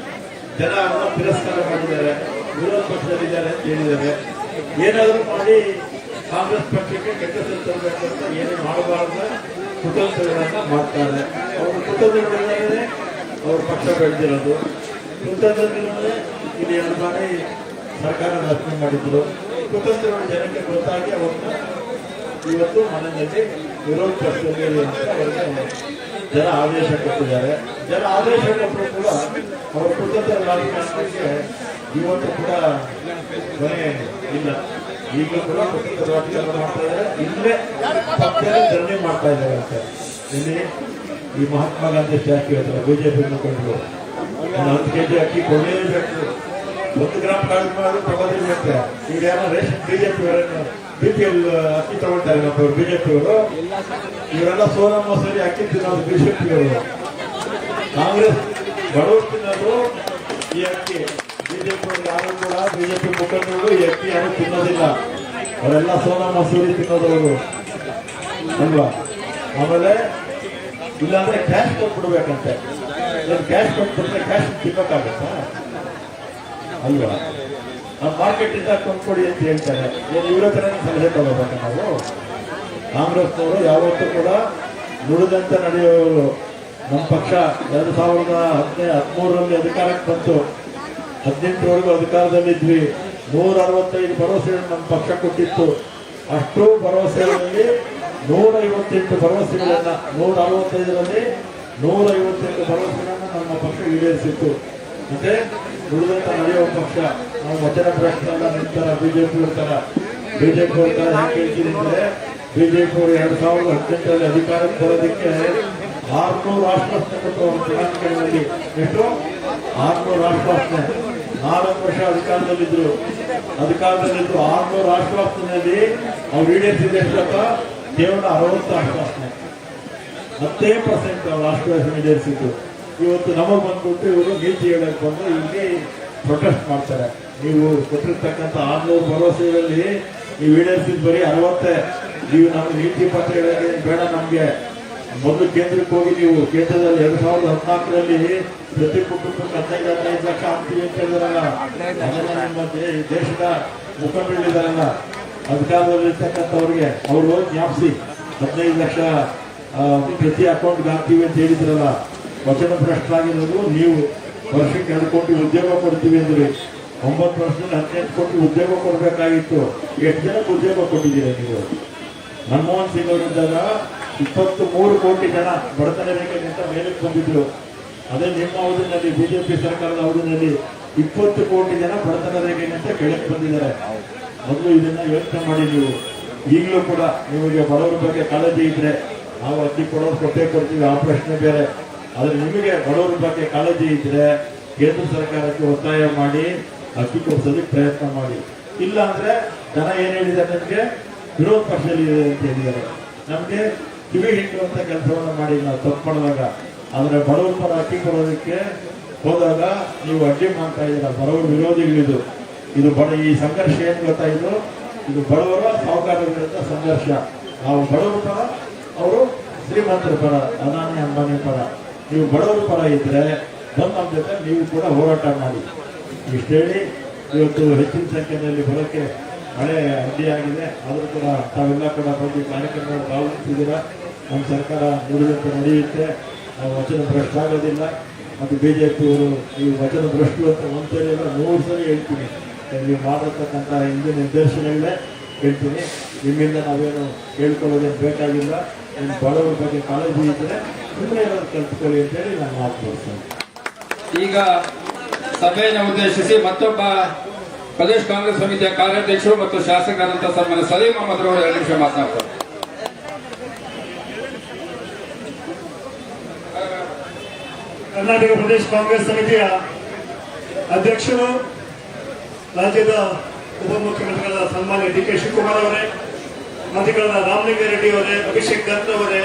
ಜನ ಅವನ್ನ ತಿರಸ್ಕಾರ ಮಾಡಿದ್ದಾರೆ, ವಿರೋಧ ಪಕ್ಷದಲ್ಲಿದ್ದಾರೆ ಅಂತ ಹೇಳಿದ್ದಾರೆ. ಏನಾದರೂ ಮಾಡಿ ಕಾಂಗ್ರೆಸ್ ಪಕ್ಷಕ್ಕೆ ಕೆಟ್ಟ ಹೆಸರು ತರಬೇಕು ಅಂತ ಏನೇ ಮಾಡಬಾರ್ದ ಕುತಂತ್ರಗಳನ್ನ ಮಾಡ್ತಾರೆ. ಅವರು ಕುತಂತ್ರಗಳಿಂದಲೇ ಅವ್ರ ಪಕ್ಷ ಬೆಳೆದಿರೋದು. ಕುತಂತ್ರದಿಂದಲೇ ಇಲ್ಲಿ 2 ಬಾರಿ ಸರ್ಕಾರ ರಚನೆ ಮಾಡಿದ್ರು. ಕುತಂತ್ರಗಳ ಜನಕ್ಕೆ ಗೊತ್ತಾಗಿ ಅವ್ರನ್ನ ಇವತ್ತು ಮನೆಯಲ್ಲಿ ವಿರೋಧ ಪಕ್ಷದಲ್ಲಿ ಅಂತ ಅವರಿಗೆ ಜನ ಆದೇಶ ಕೊಟ್ಟಿದ್ದಾರೆ. ಜನ ಆದೇಶ ಕೊಟ್ಟರು ಕೂಡ ಅವರ ಕುತಂತ್ರ ರಾಜಕಾರಣಕ್ಕೆ ಇವತ್ತು ಕೂಡ ಕೊನೆ ಇಲ್ಲ. ಈಗಲೂ ಕೂಡ ಕುತಂತ್ರ ರಾಜಕಾರಣ ಮಾಡ್ತಾ ಇದ್ದಾರೆ. ಇಲ್ಲೇ ಪಕ್ಷದಲ್ಲಿ ಧರಣಿ ಮಾಡ್ತಾ ಇದ್ದಾರೆ ಅಂತ. ಇಲ್ಲಿ ಈ ಮಹಾತ್ಮ ಗಾಂಧಿ ಸ್ಟ್ಯಾಚ್ಯೂ ಹತ್ರ ಬಿಜೆಪಿ ಮುಖಂಡರು 10 ಕೆಜಿ ಅಕ್ಕಿ ಕೊಡಲೇಬೇಕು, 1 ಗ್ರಾಮ್ ಕಾಳು ಮಾಡಿ ತಗೋದಿರುತ್ತೆ. ಈಗ ಯಾರೋ ರೇಷನ್ ಬಿಜೆಪಿ ಅವರನ್ನು ಬಿಪಿಎಲ್ ಅಕ್ಕಿ ತಗೊಳ್ತಾರೆ ನಮ್ಮವರು ಬಿಜೆಪಿಯವರು. ಇವರೆಲ್ಲ ಸೋನ ಮಸೂರಿ ಅಕ್ಕಿ ತಿನ್ನೋದು ಬಿಜೆಪಿಯವರು. ಕಾಂಗ್ರೆಸ್ ಬಡವರು ತಿನ್ನೋದು ಈ ಅಕ್ಕಿ. ಬಿಜೆಪಿ ಯಾರು ಕೂಡ ಬಿಜೆಪಿ ಮುಖಂಡರು ಈ ಅಕ್ಕಿ ಯಾರು ತಿನ್ನೋದಿಲ್ಲ. ಅವರೆಲ್ಲ ಸೋನ ಮಸೂರಿ ತಿನ್ನೋದವರು ಅಲ್ವಾ. ಆಮೇಲೆ ಇಲ್ಲಾಂದ್ರೆ ಕ್ಯಾಶ್ ಕೊಟ್ಬಿಡ್ಬೇಕಂತೆ. ಕ್ಯಾಶ್ ಕೊಟ್ಬಿಟ್ರೆ ಕ್ಯಾಶ್ ತಿನ್ನೋಕ್ಕಾಗತ್ತಾ ಅಲ್ವಾ. ನಾವು ಮಾರ್ಕೆಟ್ ಇಂದ ಕೊಂಡ್ಕೊಡಿ ಅಂತ ಹೇಳ್ತಾರೆ. ಇವರ ಹತ್ರ ಸಲಹೆ ತಗೋಬೇಕ ನಾವು. ಕಾಂಗ್ರೆಸ್ನವರು ಯಾವತ್ತೂ ಕೂಡ ನುಡಿದಂತೆ ನಡೆಯುವವರು. ನಮ್ಮ ಪಕ್ಷ 2013ರಲ್ಲಿ ಅಧಿಕಾರಕ್ಕೆ ಬಂತು, 18ವರೆಗೂ ಅಧಿಕಾರದಲ್ಲಿದ್ವಿ. 165 ಭರವಸೆಗಳನ್ನು ನಮ್ಮ ಪಕ್ಷ ಕೊಟ್ಟಿತ್ತು. ಅಷ್ಟು ಭರವಸೆಗಳಲ್ಲಿ 158 ಭರವಸೆಗಳನ್ನ 165ರಲ್ಲಿ 158 ಭರವಸೆಗಳನ್ನ ನಮ್ಮ ಪಕ್ಷ ಈಡೇರಿಸಿತ್ತು. ಮತ್ತೆ ನುಡಿದಂತ ನಡೆಯುವ ಪಕ್ಷ. ನಾವು ವಚನ ಪ್ರಶ್ನೆಲ್ಲ ನಿಂತರ ಬಿಜೆಪಿ ಇರ್ತಾರ. ಬಿಜೆಪಿ ಇರ್ತಾರೆ ಯಾಕೆ ಹೇಳ್ತಿದ್ರೆ, ಬಿಜೆಪಿ ಅವರು 2018ರಲ್ಲಿ ಅಧಿಕಾರಕ್ಕೆ ಬರೋದಕ್ಕೆ 600 ಆಶ್ವಾಸನೆ ಕೊಟ್ಟರು. ಚುನಾವಣೆಗಳಲ್ಲಿ ಎಷ್ಟು 600 ಆಶ್ವಾಸನೆ. 4 ವರ್ಷ ಅಧಿಕಾರದಲ್ಲಿದ್ರು 600 ಆಶ್ವಾಸನೆಯಲ್ಲಿ ಅವ್ರು ಈಡೇರಿಸಿದ ಕೇವಲ 60 ಆಶ್ವಾಸನೆ, 10% ಅವ್ರ ಆಶ್ವಾಸನೆ ಈಡೇರಿಸಿದ್ದು. ಇವತ್ತು ನಮಗೆ ಬಂದ್ಬಿಟ್ಟು ಇವರು ನೀತಿ ಹೇಳಕ್ ಬಂದು ಇಲ್ಲಿ ಪ್ರೊಟೆಸ್ಟ್ ಮಾಡ್ತಾರೆ. ನೀವು ಕೊಟ್ಟಿರ್ತಕ್ಕಂಥ 600 ಭರವಸೆಗಳಲ್ಲಿ ನೀವು ಈಡೇರಿಸಿದ ಬರೀ 60. ನೀವು ನಮ್ಗೆ ನೀತಿ ಪತ್ರ ಹೇಳೋಕೆ ಬೇಡ. ನಮಗೆ ಮೊದಲು ಕೇಂದ್ರಕ್ಕೆ ಹೋಗಿ ನೀವು ಕೇಂದ್ರದಲ್ಲಿ 2014ರಲ್ಲಿ ಪ್ರತಿ ಕುಟುಂಬಕ್ಕೆ 15 ಲಕ್ಷ ಆಗ್ತೀವಿ ಅಂತ ಹೇಳಿದಾರಲ್ಲ. ಅದನ್ನ ನಿಮ್ಮ ದೇಶದ ಮುಖಂಡರಿದ್ದಾರಲ್ಲ ಅಧಿಕಾರದಲ್ಲಿರ್ತಕ್ಕಂಥವ್ರಿಗೆ ಅವರು ಜ್ಞಾಪಿಸಿ 15 ಲಕ್ಷ ಪ್ರತಿ ಅಕೌಂಟ್ಗೆ ಹಾಕ್ತೀವಿ ಅಂತ ಹೇಳಿದ್ರಲ್ಲ. ವಚನ ಭ್ರಷ್ಟರಾಗಿರೋದು ನೀವು. ವರ್ಷಕ್ಕೆ 2 ಕೋಟಿ ಉದ್ಯೋಗ ಕೊಡ್ತೀವಿ ಅಂದ್ರೆ 9 ವರ್ಷದಲ್ಲಿ 18 ಕೋಟಿ ಉದ್ಯೋಗ ಕೊಡಬೇಕಾಗಿತ್ತು. ಎಷ್ಟು ಜನಕ್ಕೆ ಉದ್ಯೋಗ ಕೊಟ್ಟಿದ್ದೀರಾ ನೀವು? ಮನಮೋಹನ್ ಸಿಂಗ್ ಅವರಿದ್ದಾಗ 23 ಕೋಟಿ ಜನ ಬಡತನ ರೇಖೆಗಿಂತ ಮೇಲಕ್ಕೆ ಬಂದಿದ್ರು. ಅದೇ ನಿಮ್ಮ ಅವಧಿನಲ್ಲಿ ಬಿಜೆಪಿ ಸರ್ಕಾರದ ಅವಧಿನಲ್ಲಿ 20 ಕೋಟಿ ಜನ ಬಡತನ ರೇಖೆಗಿಂತ ಕೆಳಕ್ಕೆ ಬಂದಿದ್ದಾರೆ. ಮೊದಲು ಇದನ್ನ ಯೋಚನೆ ಮಾಡಿ ನೀವು. ಈಗಲೂ ಕೂಡ ನಿಮಗೆ ಬಡವರ ಬಗ್ಗೆ ಕಾಳಜಿ ಇದ್ರೆ ನಾವು ಅಕ್ಕಿ ಕೊಡೋದು ಕೊಟ್ಟೇ ಕೊಡ್ತೀವಿ, ಆ ಪ್ರಶ್ನೆ ಬೇರೆ. ಆದ್ರೆ ನಿಮಗೆ ಬಡವರ ಬಗ್ಗೆ ಕಾಳಜಿ ಇದ್ರೆ ಕೇಂದ್ರ ಸರ್ಕಾರಕ್ಕೆ ಒತ್ತಾಯ ಮಾಡಿ ಅಕ್ಕಿ ಕೊಡಿಸೋದಕ್ಕೆ ಪ್ರಯತ್ನ ಮಾಡಿ. ಇಲ್ಲ ಅಂದ್ರೆ ಜನ ಏನ್ ಹೇಳಿದ್ದಾರೆ, ನಮಗೆ ವಿರೋಧ ಪಕ್ಷದಲ್ಲಿ ಇದೆ ಅಂತ ಹೇಳಿದ್ದಾರೆ. ನಮ್ಗೆ ಕಿವಿ ಹಿಂಡುವಂತ ಕೆಲಸವನ್ನು ಮಾಡಿ ನಾವು ತಪ್ಪು ಮಾಡಿದಾಗ. ಆದ್ರೆ ಬಡವರ ಪರ ಅಕ್ಕಿ ಕೊಡೋದಕ್ಕೆ ಹೋದಾಗ ನೀವು ಅಡ್ಡಿ ಮಾಡ್ತಾ ಇದ್ದೀರಾ. ಬಡವರ ವಿರೋಧಿಗಳಿದು. ಇದು ಈ ಸಂಘರ್ಷ ಏನ್ ಗೊತ್ತಾಯಿತು, ಇದು ಬಡವರ ಸಾಹುಕಾರರ ವಿರುದ್ಧ ಸಂಘರ್ಷ. ನಾವು ಬಡವರ ಪರ, ಅವರು ಶ್ರೀಮಂತರ ಪರ, ಅದಾನಿ ಅಂಬಾನಿ ಪರ. ನೀವು ಬಡವರ ಪರ ಇದ್ರೆ ಬಂದು ನಮ್ಮ ಜೊತೆ ನೀವು ಕೂಡ ಹೋರಾಟ ಮಾಡಿ. ಇಷ್ಟು ಹೇಳಿ ಇವತ್ತು ಹೆಚ್ಚಿನ ಸಂಖ್ಯೆಯಲ್ಲಿ ಬರೋಕ್ಕೆ ಮಳೆ ಅಡ್ಡಿಯಾಗಿದೆ. ಆದರೂ ಕೂಡ ತಾವೆಲ್ಲ ಕೂಡ ಬಂದು ಕಾರ್ಯಕ್ರಮದಲ್ಲಿ ಭಾಗವಹಿಸಿದ್ದೀರಾ. ನಮ್ಮ ಸರ್ಕಾರ ನುಡಿದಂತೆ ನಡೆಯುತ್ತೆ. ನಾವು ವಚನ ಭ್ರಷ್ಟಾಗೋದಿಲ್ಲ. ಮತ್ತು ಬಿಜೆಪಿಯವರು ಈ ವಚನ ಭ್ರಷ್ಟು ಅಂತ ಒಂದ್ಸರಿ ಅಲ್ಲ 100 ಸರಿ ಹೇಳ್ತೀನಿ. ನೀವು ಮಾಡಿರ್ತಕ್ಕಂಥ ಹಿಂದಿನ ನಿರ್ದೇಶನಗಳೇ ಹೇಳ್ತೀನಿ. ನಿಮ್ಮಿಂದ ನಾವೇನು ಕೇಳ್ಕೊಳ್ಳೋದೇನು ಬೇಕಾಗಿಲ್ಲ. ನಿಮ್ಮ ಬಡವರ ಬಗ್ಗೆ ಕಾಳಜಿ ಇದ್ದರೆ ಸುಮ್ಮನೆ ಏನಾದ್ರು ಕಲ್ತ್ಕೊಳ್ಳಿ ಅಂತೇಳಿ ನಾನು ಮಾತು ಕೊಡ್ತೇನೆ. ಈಗ ಸಭೆಯನ್ನು ಉದ್ದೇಶಿಸಿ ಮತ್ತೊಬ್ಬ ಪ್ರದೇಶ ಕಾಂಗ್ರೆಸ್ ಸಮಿತಿಯ ಕಾರ್ಯಾಧ್ಯಕ್ಷರು ಮತ್ತು ಶಾಸಕರಂತ ಸನ್ಮಾನ್ಯ ಸಲೀಂ ಅಹಮದ್ ಅವರು 2 ನಿಮಿಷ ಮಾತನಾಡ್ತಾರೆ. ಕರ್ನಾಟಕ ಪ್ರದೇಶ ಕಾಂಗ್ರೆಸ್ ಸಮಿತಿಯ ಅಧ್ಯಕ್ಷರು, ರಾಜ್ಯದ ಉಪಮುಖ್ಯಮಂತ್ರಿಗಳಾದ ಸನ್ಮಾನ್ಯ ಡಿ ಕೆ ಶಿವಕುಮಾರ್ ಅವರೇ, ಮಂತ್ರಿಗಳಾದ ರಾಮಲಿಂಗಾರೆಡ್ಡಿ ಅವರೇ, ಅಭಿಷೇಕ್ ದತ್ ಅವರೇ,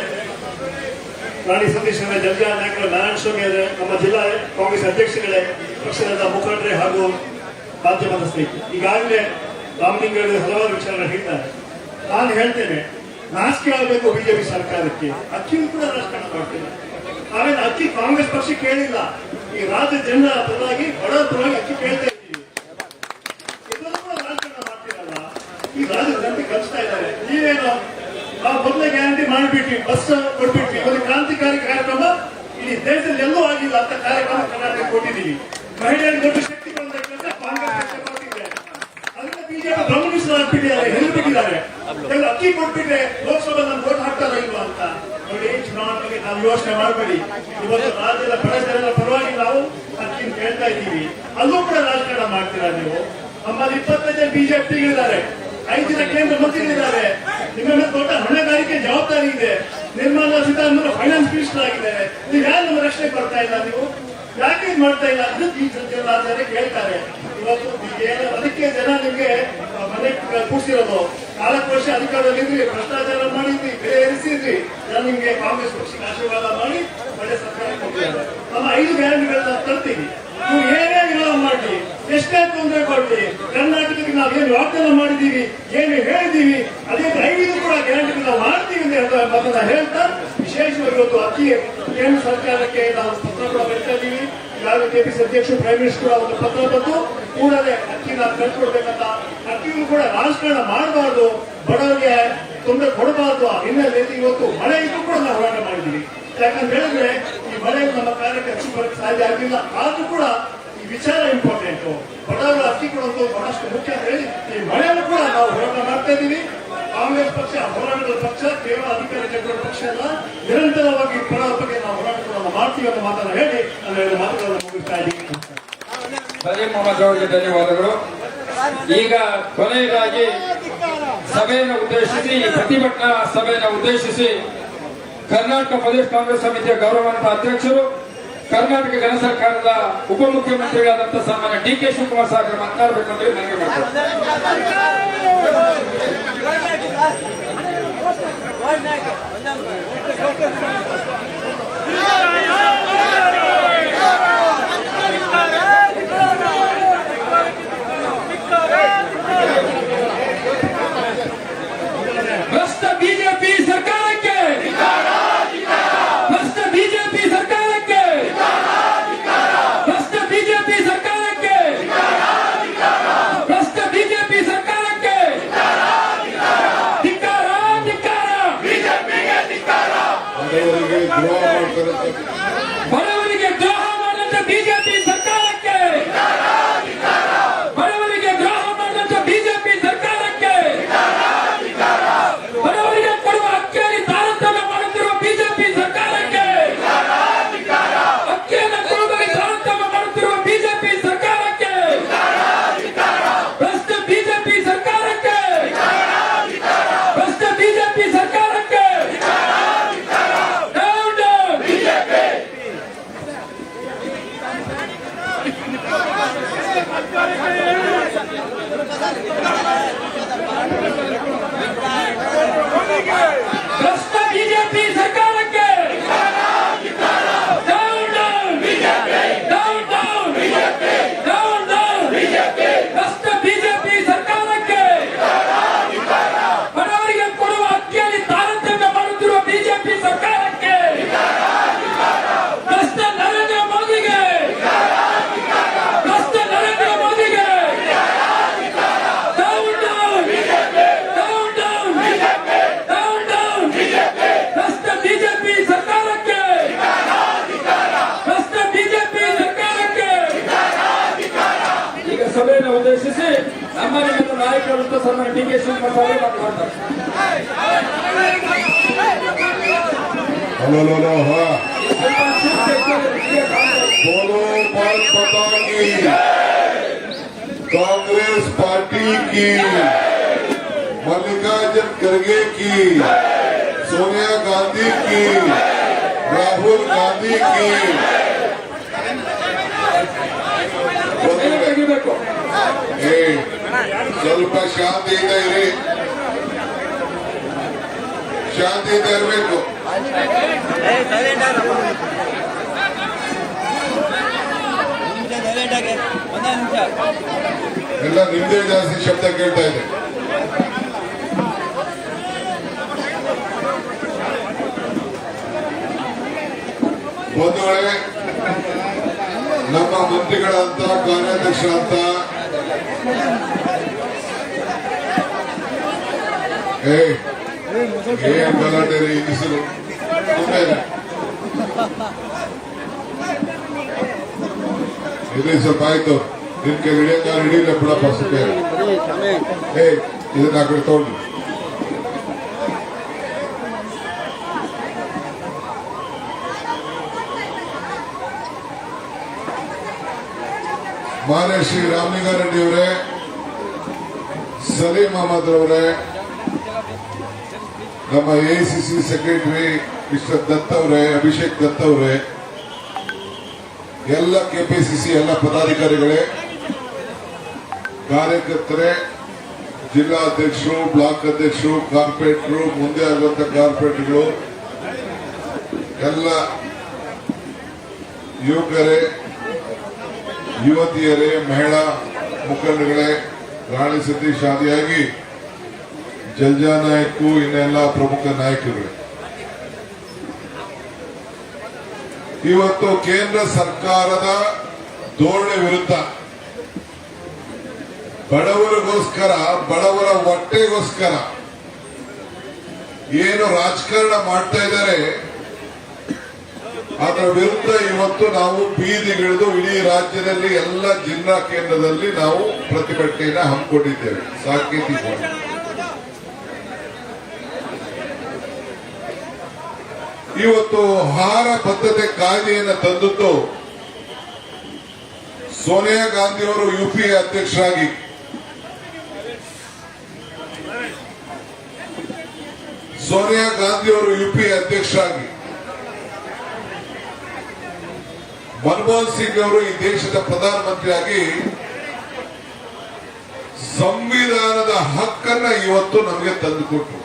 ರಾಣಿ ಸತೀಶ್ ಅವರೇ, ಜಲ್ಜಾ ನಾಯಕರು, ನಾರಾಯಣ ಸ್ವಾಮಿ ಅವರೇ, ನಮ್ಮ ಜಿಲ್ಲಾ ಕಾಂಗ್ರೆಸ್ ಅಧ್ಯಕ್ಷಗಳೇ, ಪಕ್ಷದ ಮುಖಂಡರೇ ಹಾಗೂ ಮಾಧ್ಯಮದ ಸ್ನೇಹಿತರು, ಈಗಾಗಲೇ ರಾಮಲಿಂಗಾರೆಡ್ಡಿ ಹಲವಾರು ವಿಚಾರಗಳು ಹೇಳ್ತಾರೆ. ನಾನು ಹೇಳ್ತೇನೆ, ನಾಚಿಕೆ ಆಗಬೇಕು ಬಿಜೆಪಿ ಸರ್ಕಾರಕ್ಕೆ. ಅಕ್ಕಿಯೂ ಕೂಡ ರಾಜಕಾರಣ ಮಾಡ್ತೇನೆ. ನಾವೇನು ಅಕ್ಕಿ ಕಾಂಗ್ರೆಸ್ ಪಕ್ಷ ಕೇಳಿಲ್ಲ. ಈ ರಾಜ್ಯ ಜನರ ಪರವಾಗಿ ಬಡವರ ಪರವಾಗಿ ಅಕ್ಕಿ ಕೇಳ್ತಾ ಇದ್ದೀವಿ. ಇದನ್ನು ಕೂಡ ರಾಜಕಾರಣ ಮಾಡ್ತೀರಲ್ಲ, ಈ ರಾಜ್ಯದ ಜನತೆ ಕಲಿಸ್ತಾ ಇದ್ದಾರೆ. ನೀವೇನು ನಾವು ಮೊದಲೇ ಗ್ಯಾರಂಟಿ ಮಾಡಿಬಿಟ್ವಿ, ಬಸ್ ಕೊಟ್ಬಿಟ್ವಿ, ಒಂದು ಕ್ರಾಂತಿಕಾರಿ ಕಾರ್ಯಕ್ರಮ ಇಡೀ ದೇಶದಲ್ಲಿ ಎಲ್ಲೂ ಆಗಿಲ್ಲ ಅಂತ ಕಾರ್ಯಕ್ರಮ ಕರ್ನಾಟಕ ಕೊಟ್ಟಿದ್ದೀವಿ. ಮಹಿಳೆಯರಿಗೆ ದೊಡ್ಡ ಶಕ್ತಿ ಬಂದ ಕಾಂಗ್ರೆಸ್ ಪಕ್ಷ ಕೊಟ್ಟಿದೆ. ಅದನ್ನ ಬಿಜೆಪಿ ಗಮನಿಸಲಾಗ್ಬಿಟ್ಟಿದ್ದಾರೆ, ಹೆಲ್ಬಿಟ್ಟಿದ್ದಾರೆ. ಅಕ್ಕಿ ಕೊಟ್ಬಿಟ್ರೆ ಲೋಕಸಭೆ ನಮ್ಗೆ ವೋಟ್ ಹಾಕ್ತಾರ ಇಲ್ವಾ ಅಂತ ನೋಡಿ. ಚುನಾವಣೆಗೆ ನಾವು ಯೋಚನೆ ಮಾಡಬೇಡಿ. ಇವತ್ತು ರಾಜ್ಯದ ಬಡ ಜನರ ಪರವಾಗಿ ನಾವು ಅಕ್ಕಿ ಕೇಳ್ತಾ ಇದ್ದೀವಿ. ಅಲ್ಲೂ ಕೂಡ ರಾಜಕಾರಣ ಮಾಡ್ತೀರಾ ನೀವು. ನಮ್ಮಲ್ಲಿ 25 ಜನ ಬಿಜೆಪಿ ಇದ್ದಾರೆ, 5 ಜನ ಕೇಂದ್ರ ಮಂತ್ರಿಗಳಿದ್ದಾರೆ. ನಿಮ್ಮ ಮೇಲೆ ದೊಡ್ಡ ಹೊಣೆಗಾರಿಕೆ ಜವಾಬ್ದಾರಿ ಇದೆ. ನಿರ್ಮಲಾ ಸೀತಾರಾಮನ್ ಫೈನಾನ್ಸ್ ಮಿನಿಸ್ಟರ್ ಆಗಿದ್ದಾರೆ. ನೀವು ಯಾರು ನಮ್ಮ ರಕ್ಷಣೆ ಬರ್ತಾ ಇಲ್ಲ? ನೀವು ಯಾಕೆ ಇದು ಮಾಡ್ತಾ ಇಲ್ಲ? ಅದಕ್ಕೆ ಈ ಜನ ಕೇಳ್ತಾರೆ. ಇವತ್ತು ಅದಕ್ಕೆ ಜನ ನಿಮ್ಗೆ ಮನೆ ಕೂಡಿಸಿರೋದು. 4 ವರ್ಷ ಅಧಿಕಾರದಲ್ಲಿದ್ರಿ, ಭ್ರಷ್ಟಾಚಾರ ಮಾಡಿದ್ರಿ, ಬೆಲೆ ಏರಿಸಿದ್ರಿ. ಜನ ನಿಮ್ಗೆ ಕಾಂಗ್ರೆಸ್ ಪಕ್ಷಕ್ಕೆ ಆಶೀರ್ವಾದ ಮಾಡಿ ಒಳ್ಳೆ ಸರ್ಕಾರ ಕೊಟ್ಟಿದ್ದಾರೆ. ನಮ್ಮ 5 ಗ್ಯಾರಂಟಿಗಳನ್ನ ತರ್ತೀವಿ. ನೀವು ಏನೇ ವಿರೋಧ ಮಾಡಿ, ಎಷ್ಟೇ ತೊಂದರೆ ಕೊಡ್ಲಿ, ಕರ್ನಾಟಕಕ್ಕೆ ನಾವೇನು ವಾಗ್ದಾನ ಮಾಡಿದ್ದೀವಿ, ಏನು ಹೇಳಿದ್ದೀವಿ, ಅದೇ 5 ಕೂಡ ಗ್ಯಾರಂಟಿಗಳನ್ನ ಮಾಡ್ತೀವಿ ಅಂತ ಹೇಳುವ ಮಾತನ್ನ ಹೇಳ್ತಾ, ವಿಶೇಷವಾಗಿ ಇವತ್ತು ಅಕ್ಕಿ ಕೇಂದ್ರ ಸರ್ಕಾರಕ್ಕೆ ನಾವು ಪತ್ರ ಕೂಡ ಬರೀತಾ ಇದ್ದೀವಿ. ಯಾವ ಕೆಪಿಸಿ ಅಧ್ಯಕ್ಷರು, ಪ್ರೈಮ್ ಮಿನಿಸ್ಟರ್ ಒಂದು ಪತ್ರ ಬಂದು ಕೂಡಲೇ ಅಕ್ಕಿನ ಕಳ್ಕೊಡ್ಬೇಕಂತ. ಅಕ್ಕಿಗೂ ಕೂಡ ರಾಜಕಾರಣ ಮಾಡಬಾರ್ದು, ಬಡವರಿಗೆ ತೊಂದರೆ ಕೊಡಬಾರ್ದು. ಹಿನ್ನೆಲೆಯಲ್ಲಿ ಇವತ್ತು ಮಳೆ ಇದ್ದು ಕೂಡ ನಾವು ಹೋರಾಟ ಮಾಡಿದ್ದೀವಿ. ಯಾಕಂತ ಹೇಳಿದ್ರೆ ಈ ಮಳೆ ನಮ್ಮ ಕಾರ್ಯಕ್ಕೆ ಅಕ್ಕಿ ಬರಕ್ಕೆ ಸಾಧ್ಯ ಆಗಿಲ್ಲ. ಆದ್ರೂ ಕೂಡ ಈ ವಿಚಾರ ಇಂಪಾರ್ಟೆಂಟ್. ಬಡವರ ಅಕ್ಕಿ ಕೊಡುವಂತ ಬಹಳಷ್ಟು ಮುಖ್ಯ ಅಂತ ಹೇಳಿ ಈ ಮಳೆಯನ್ನು ಕೂಡ ನಾವು ಹೋರಾಟ ಮಾಡ್ತಾ ಇದ್ದೀವಿ. ಕಾಂಗ್ರೆಸ್ ಪಕ್ಷ ಹೋರಾಟದ ಪಕ್ಷ, ಕೇವಲ ಅಧಿಕಾರ ಚಕ್ರದ ಪಕ್ಷ ಅಲ್ಲ. ನಿರಂತರವಾಗಿ ಬಡವರ ಬಗ್ಗೆ ನಾವು ಹೋರಾಟಗಳನ್ನು ಮಾಡ್ತೀವಿ ಅನ್ನೋ ಮಾತನ್ನು ಹೇಳಿ ನಾನು 2 ಮಾತುಗಳನ್ನು ಮುಗಿಸ್ತಾ ಇದ್ದೀನಿ. ಸಲೀಂ ಅಹಮದ್ ಅವರಿಗೆ ಧನ್ಯವಾದಗಳು. ಈಗ ಕೊನೆಯದಾಗಿ ಸಭೆಯನ್ನು ಉದ್ದೇಶಿಸಿ, ಪ್ರತಿಭಟನಾ ಸಭೆಯನ್ನು ಉದ್ದೇಶಿಸಿ ಕರ್ನಾಟಕ ಪ್ರದೇಶ ಕಾಂಗ್ರೆಸ್ ಸಮಿತಿಯ ಗೌರವಾನ್ವಿತ ಅಧ್ಯಕ್ಷರು, ಕರ್ನಾಟಕ ಘನ ಸರ್ಕಾರದ ಉಪಮುಖ್ಯಮಂತ್ರಿಗಳಾದಂತಹ ಸನ್ಮಾನ್ಯ ಡಿ ಕೆ ಶಿವಕುಮಾರ್ ಸಾಹೇಬರು ಮಾತನಾಡಬೇಕು ಅಂತ ಹೇಳಿ ನನಗೆ ಭ್ರಷ್ಟ ಬಿಜೆಪಿ ಸರ್ಕಾರಕ್ಕೆ, ಭ್ರಷ್ಟ ಬಿಜೆಪಿ ಸರ್ಕಾರಕ್ಕೆ, ಭ್ರಷ್ಟ ಬಿಜೆಪಿ ಸರ್ಕಾರಕ್ಕೆ, ಭ್ರಷ್ಟ ಬಿಜೆಪಿ ಸರ್ಕಾರಕ್ಕೆ ಡಿ.ಕೆ. ಶಿವಕುಮಾರ್ ಅವರೇ ಮಾತನಾಡ್ತಾರೆ. बोलो भारत माता की, कांग्रेस पार्टी की, मल्लिकार्जुन खड़गे की, सोनिया गांधी की, राहुल गांधी की. ತೆಗಿಬೇಕು. ಸ್ವಲ್ಪ ಶಾಂತಿಯಿಂದ ಇರಿ, ಶಾಂತಿಯಿಂದ ಇರಬೇಕು. ಎಲ್ಲ ನಿಮ್ದೇ ಜಾಸ್ತಿ ಶಬ್ದ ಕೇಳ್ತಾ ಇದೆ. ಬಂಧುಗಳೇ, ನಮ್ಮ ಮಂತ್ರಿಗಳಂತ ಕಾರ್ಯಾಧ್ಯಕ್ಷರಂತ ಏನ್ ಗಲಾಟೆ ರೀ ಬಿಸಿಲು. ಇಲ್ಲಿ ಸ್ವಲ್ಪ ಆಯ್ತು, ನಿನ್ ಕೈ ಹಿಡಿಯಂಗ ಹಿಡಿಯಿಲ್ಲ ಬಿಡಪ್ಪ. ಸುಮ್ಮನೆ ಇದನ್ನ ಆ ಕಡೆ ತಗೊಂಡು ಮಾನ್ಯ ಶ್ರೀ ರಾಮಲಿಂಗಾರೆಡ್ಡಿ ಅವರೇ, ಸಲೀಂ ಅಹಮದ್ ಅವರೇ, ನಮ್ಮ ಎಐಸಿಸಿ ಸೆಕ್ರೆಟರಿ ಮಿಸ್ಟರ್ ದತ್ ಅವರೇ, ಅಭಿಷೇಕ್ ದತ್ ಅವರೇ, ಎಲ್ಲ ಕೆಪಿಸಿಸಿ ಎಲ್ಲ ಪದಾಧಿಕಾರಿಗಳೇ, ಕಾರ್ಯಕರ್ತರೇ, ಜಿಲ್ಲಾಧ್ಯಕ್ಷರು, ಬ್ಲಾಕ್ ಅಧ್ಯಕ್ಷರು, ಕಾರ್ಪೊರೇಟರು, ಮುಂದೆ ಆಗುವಂತ ಕಾರ್ಪೊರೇಟರ್ಗಳು, ಎಲ್ಲ ಯುವಕರೇ, ಯುವತಿಯರೇ, ಮಹಿಳಾ ಮುಖಂಡಗಳೇ, ರಾಣಿ ಸತೀಶ್ ಆದಿಯಾಗಿ ಜಲ್ಜಾ ನಾಯಕು, ಇನ್ನೆಲ್ಲ ಪ್ರಮುಖ ನಾಯಕರುಗಳೇ, ಇವತ್ತು ಕೇಂದ್ರ ಸರ್ಕಾರದ ಧೋರಣೆ ವಿರುದ್ಧ ಬಡವರಿಗೋಸ್ಕರ, ಬಡವರ ಹೊಟ್ಟೆಗೋಸ್ಕರ ಏನು ರಾಜಕಾರಣ ಮಾಡ್ತಾ ಇದ್ದಾರೆ, ಅದರ ವಿರುದ್ಧ ಇವತ್ತು ನಾವು ಬೀದಿಗಿಳಿದು ಇಡೀ ರಾಜ್ಯದಲ್ಲಿ ಎಲ್ಲ ಜಿಲ್ಲಾ ಕೇಂದ್ರದಲ್ಲಿ ನಾವು ಪ್ರತಿಭಟನೆಯನ್ನು ಹಮ್ಮಿಕೊಂಡಿದ್ದೇವೆ. ಸಾಂಕೇತಿಕವಾಗಿ ಇವತ್ತು ಆಹಾರ ಭದ್ರತೆ ಕಾಯ್ದೆಯನ್ನು ತಂದದ್ದು ಸೋನಿಯಾ ಗಾಂಧಿ ಅವರು ಯುಪಿಎ ಅಧ್ಯಕ್ಷರಾಗಿ, ಸೋನಿಯಾ ಗಾಂಧಿ ಅವರು ಯುಪಿಎ ಅಧ್ಯಕ್ಷರಾಗಿ, ಮನಮೋಹನ್ ಸಿಂಗ್ ಅವರು ಈ ದೇಶದ ಪ್ರಧಾನಮಂತ್ರಿಯಾಗಿ ಸಂವಿಧಾನದ ಹಕ್ಕನ್ನ ಇವತ್ತು ನಮಗೆ ತಂದುಕೊಟ್ರು.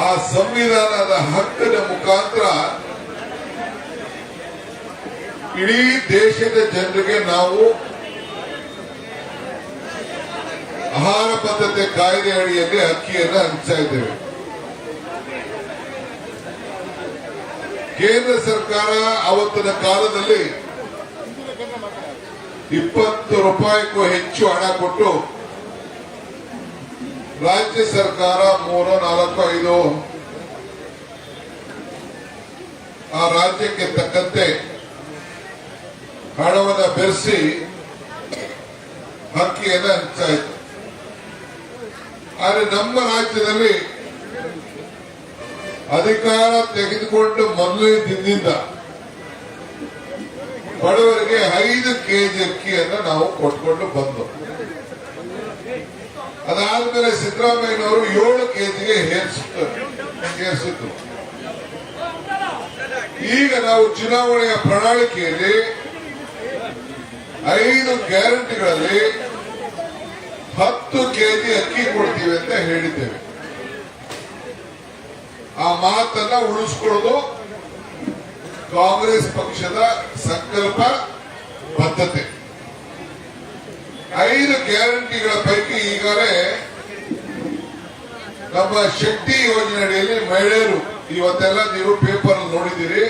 ಆ ಸಂವಿಧಾನದ ಹಕ್ಕಿನ ಮುಖಾಂತರ ಇಡೀ ದೇಶದ ಜನರಿಗೆ ನಾವು ಆಹಾರ ಭದ್ರತೆ ಕಾಯ್ದೆ ಅಡಿಯಲ್ಲಿ ಅಕ್ಕಿಯನ್ನು ಹಂಚ್ತಾ ಇದ್ದೇವೆ. ಕೇಂದ್ರ ಸರ್ಕಾರ ಅವತ್ತಿನ ಕಾಲದಲ್ಲಿ 20 ರೂಪಾಯಿಗೂ ಹೆಚ್ಚು ಹಣ ಕೊಟ್ಟು ರಾಜ್ಯ ಸರ್ಕಾರ 3, 4, 5 ಆ ರಾಜ್ಯಕ್ಕೆ ತಕ್ಕಂತೆ ಹಣವನ್ನು ಬೆರೆಸಿ ಅಕ್ಕಿಯನ್ನು ಹಂಚ್ತಾ ಇತ್ತು. ಆದರೆ ನಮ್ಮ ರಾಜ್ಯದಲ್ಲಿ ಅಧಿಕಾರ ತೆಗೆದುಕೊಂಡು ಮೊದಲನೇ ದಿನದಿಂದ ಬಡವರಿಗೆ 5 ಕೆಜಿ ಅಕ್ಕಿಯನ್ನು ನಾವು ಕೊಟ್ಕೊಂಡು ಬಂದು, ಅದಾದ್ಮೇಲೆ ಸಿದ್ದರಾಮಯ್ಯನವರು 7 ಕೆಜಿಗೆ ಏರಿಸಿದ್ರು. ಈಗ ನಾವು ಚುನಾವಣೆಯ ಪ್ರಣಾಳಿಕೆಯಲ್ಲಿ 5 ಗ್ಯಾರಂಟಿಗಳಲ್ಲಿ 10 ಕೆಜಿ ಅಕ್ಕಿ ಕೊಡ್ತೀವಿ ಅಂತ ಹೇಳಿದ್ದೇವೆ. ಆ ಮಾತನ್ನ ಉಳಿಸ್ಕೊಳ್ಳೋದು ಕಾಂಗ್ರೆಸ್ ಪಕ್ಷದ ಸಂಕಲ್ಪ ಬದ್ಧತೆ. 5 ಗ್ಯಾರಂಟಿಗಳ ಪೈಕಿ ಈಗಾಗಲೇ ನಮ್ಮ ಶಕ್ತಿ ಯೋಜನೆ ಅಡಿಯಲ್ಲಿ ಮಹಿಳೆಯರು, ಇವತ್ತೆಲ್ಲ ನೀವು ಪೇಪರ್ ನೋಡಿದ್ದೀರಿ,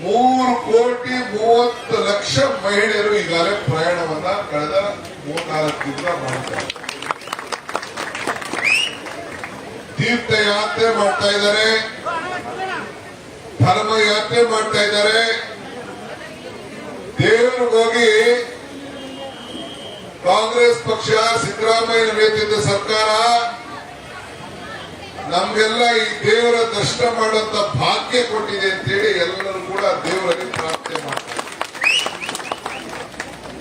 3,30,00,000 ಮಹಿಳೆಯರು ಈಗಾಗಲೇ ಪ್ರಯಾಣವನ್ನ ಕಳೆದ 3-4 ತಿಂಗಳ ಮಾಡಿದ್ದಾರೆ. ತೀರ್ಥಯಾತ್ರೆ ಮಾಡ್ತಾ ಇದ್ದಾರೆ, ಧರ್ಮ ಯಾತ್ರೆ ಮಾಡ್ತಾ ಇದ್ದಾರೆ, ದೇವರಿಗೋಗಿ ಕಾಂಗ್ರೆಸ್ ಪಕ್ಷ ಸಿದ್ದರಾಮಯ್ಯ ನೇತೃತ್ವದ ಸರ್ಕಾರ ನಮ್ಗೆಲ್ಲ ಈ ದೇವರ ದರ್ಶನ ಮಾಡುವಂತ ಭಾಗ್ಯ ಕೊಟ್ಟಿದೆ ಅಂತೇಳಿ ಎಲ್ಲರೂ ಕೂಡ ದೇವರಲ್ಲಿ ಪ್ರಾರ್ಥನೆ ಮಾಡ್ತಾರೆ,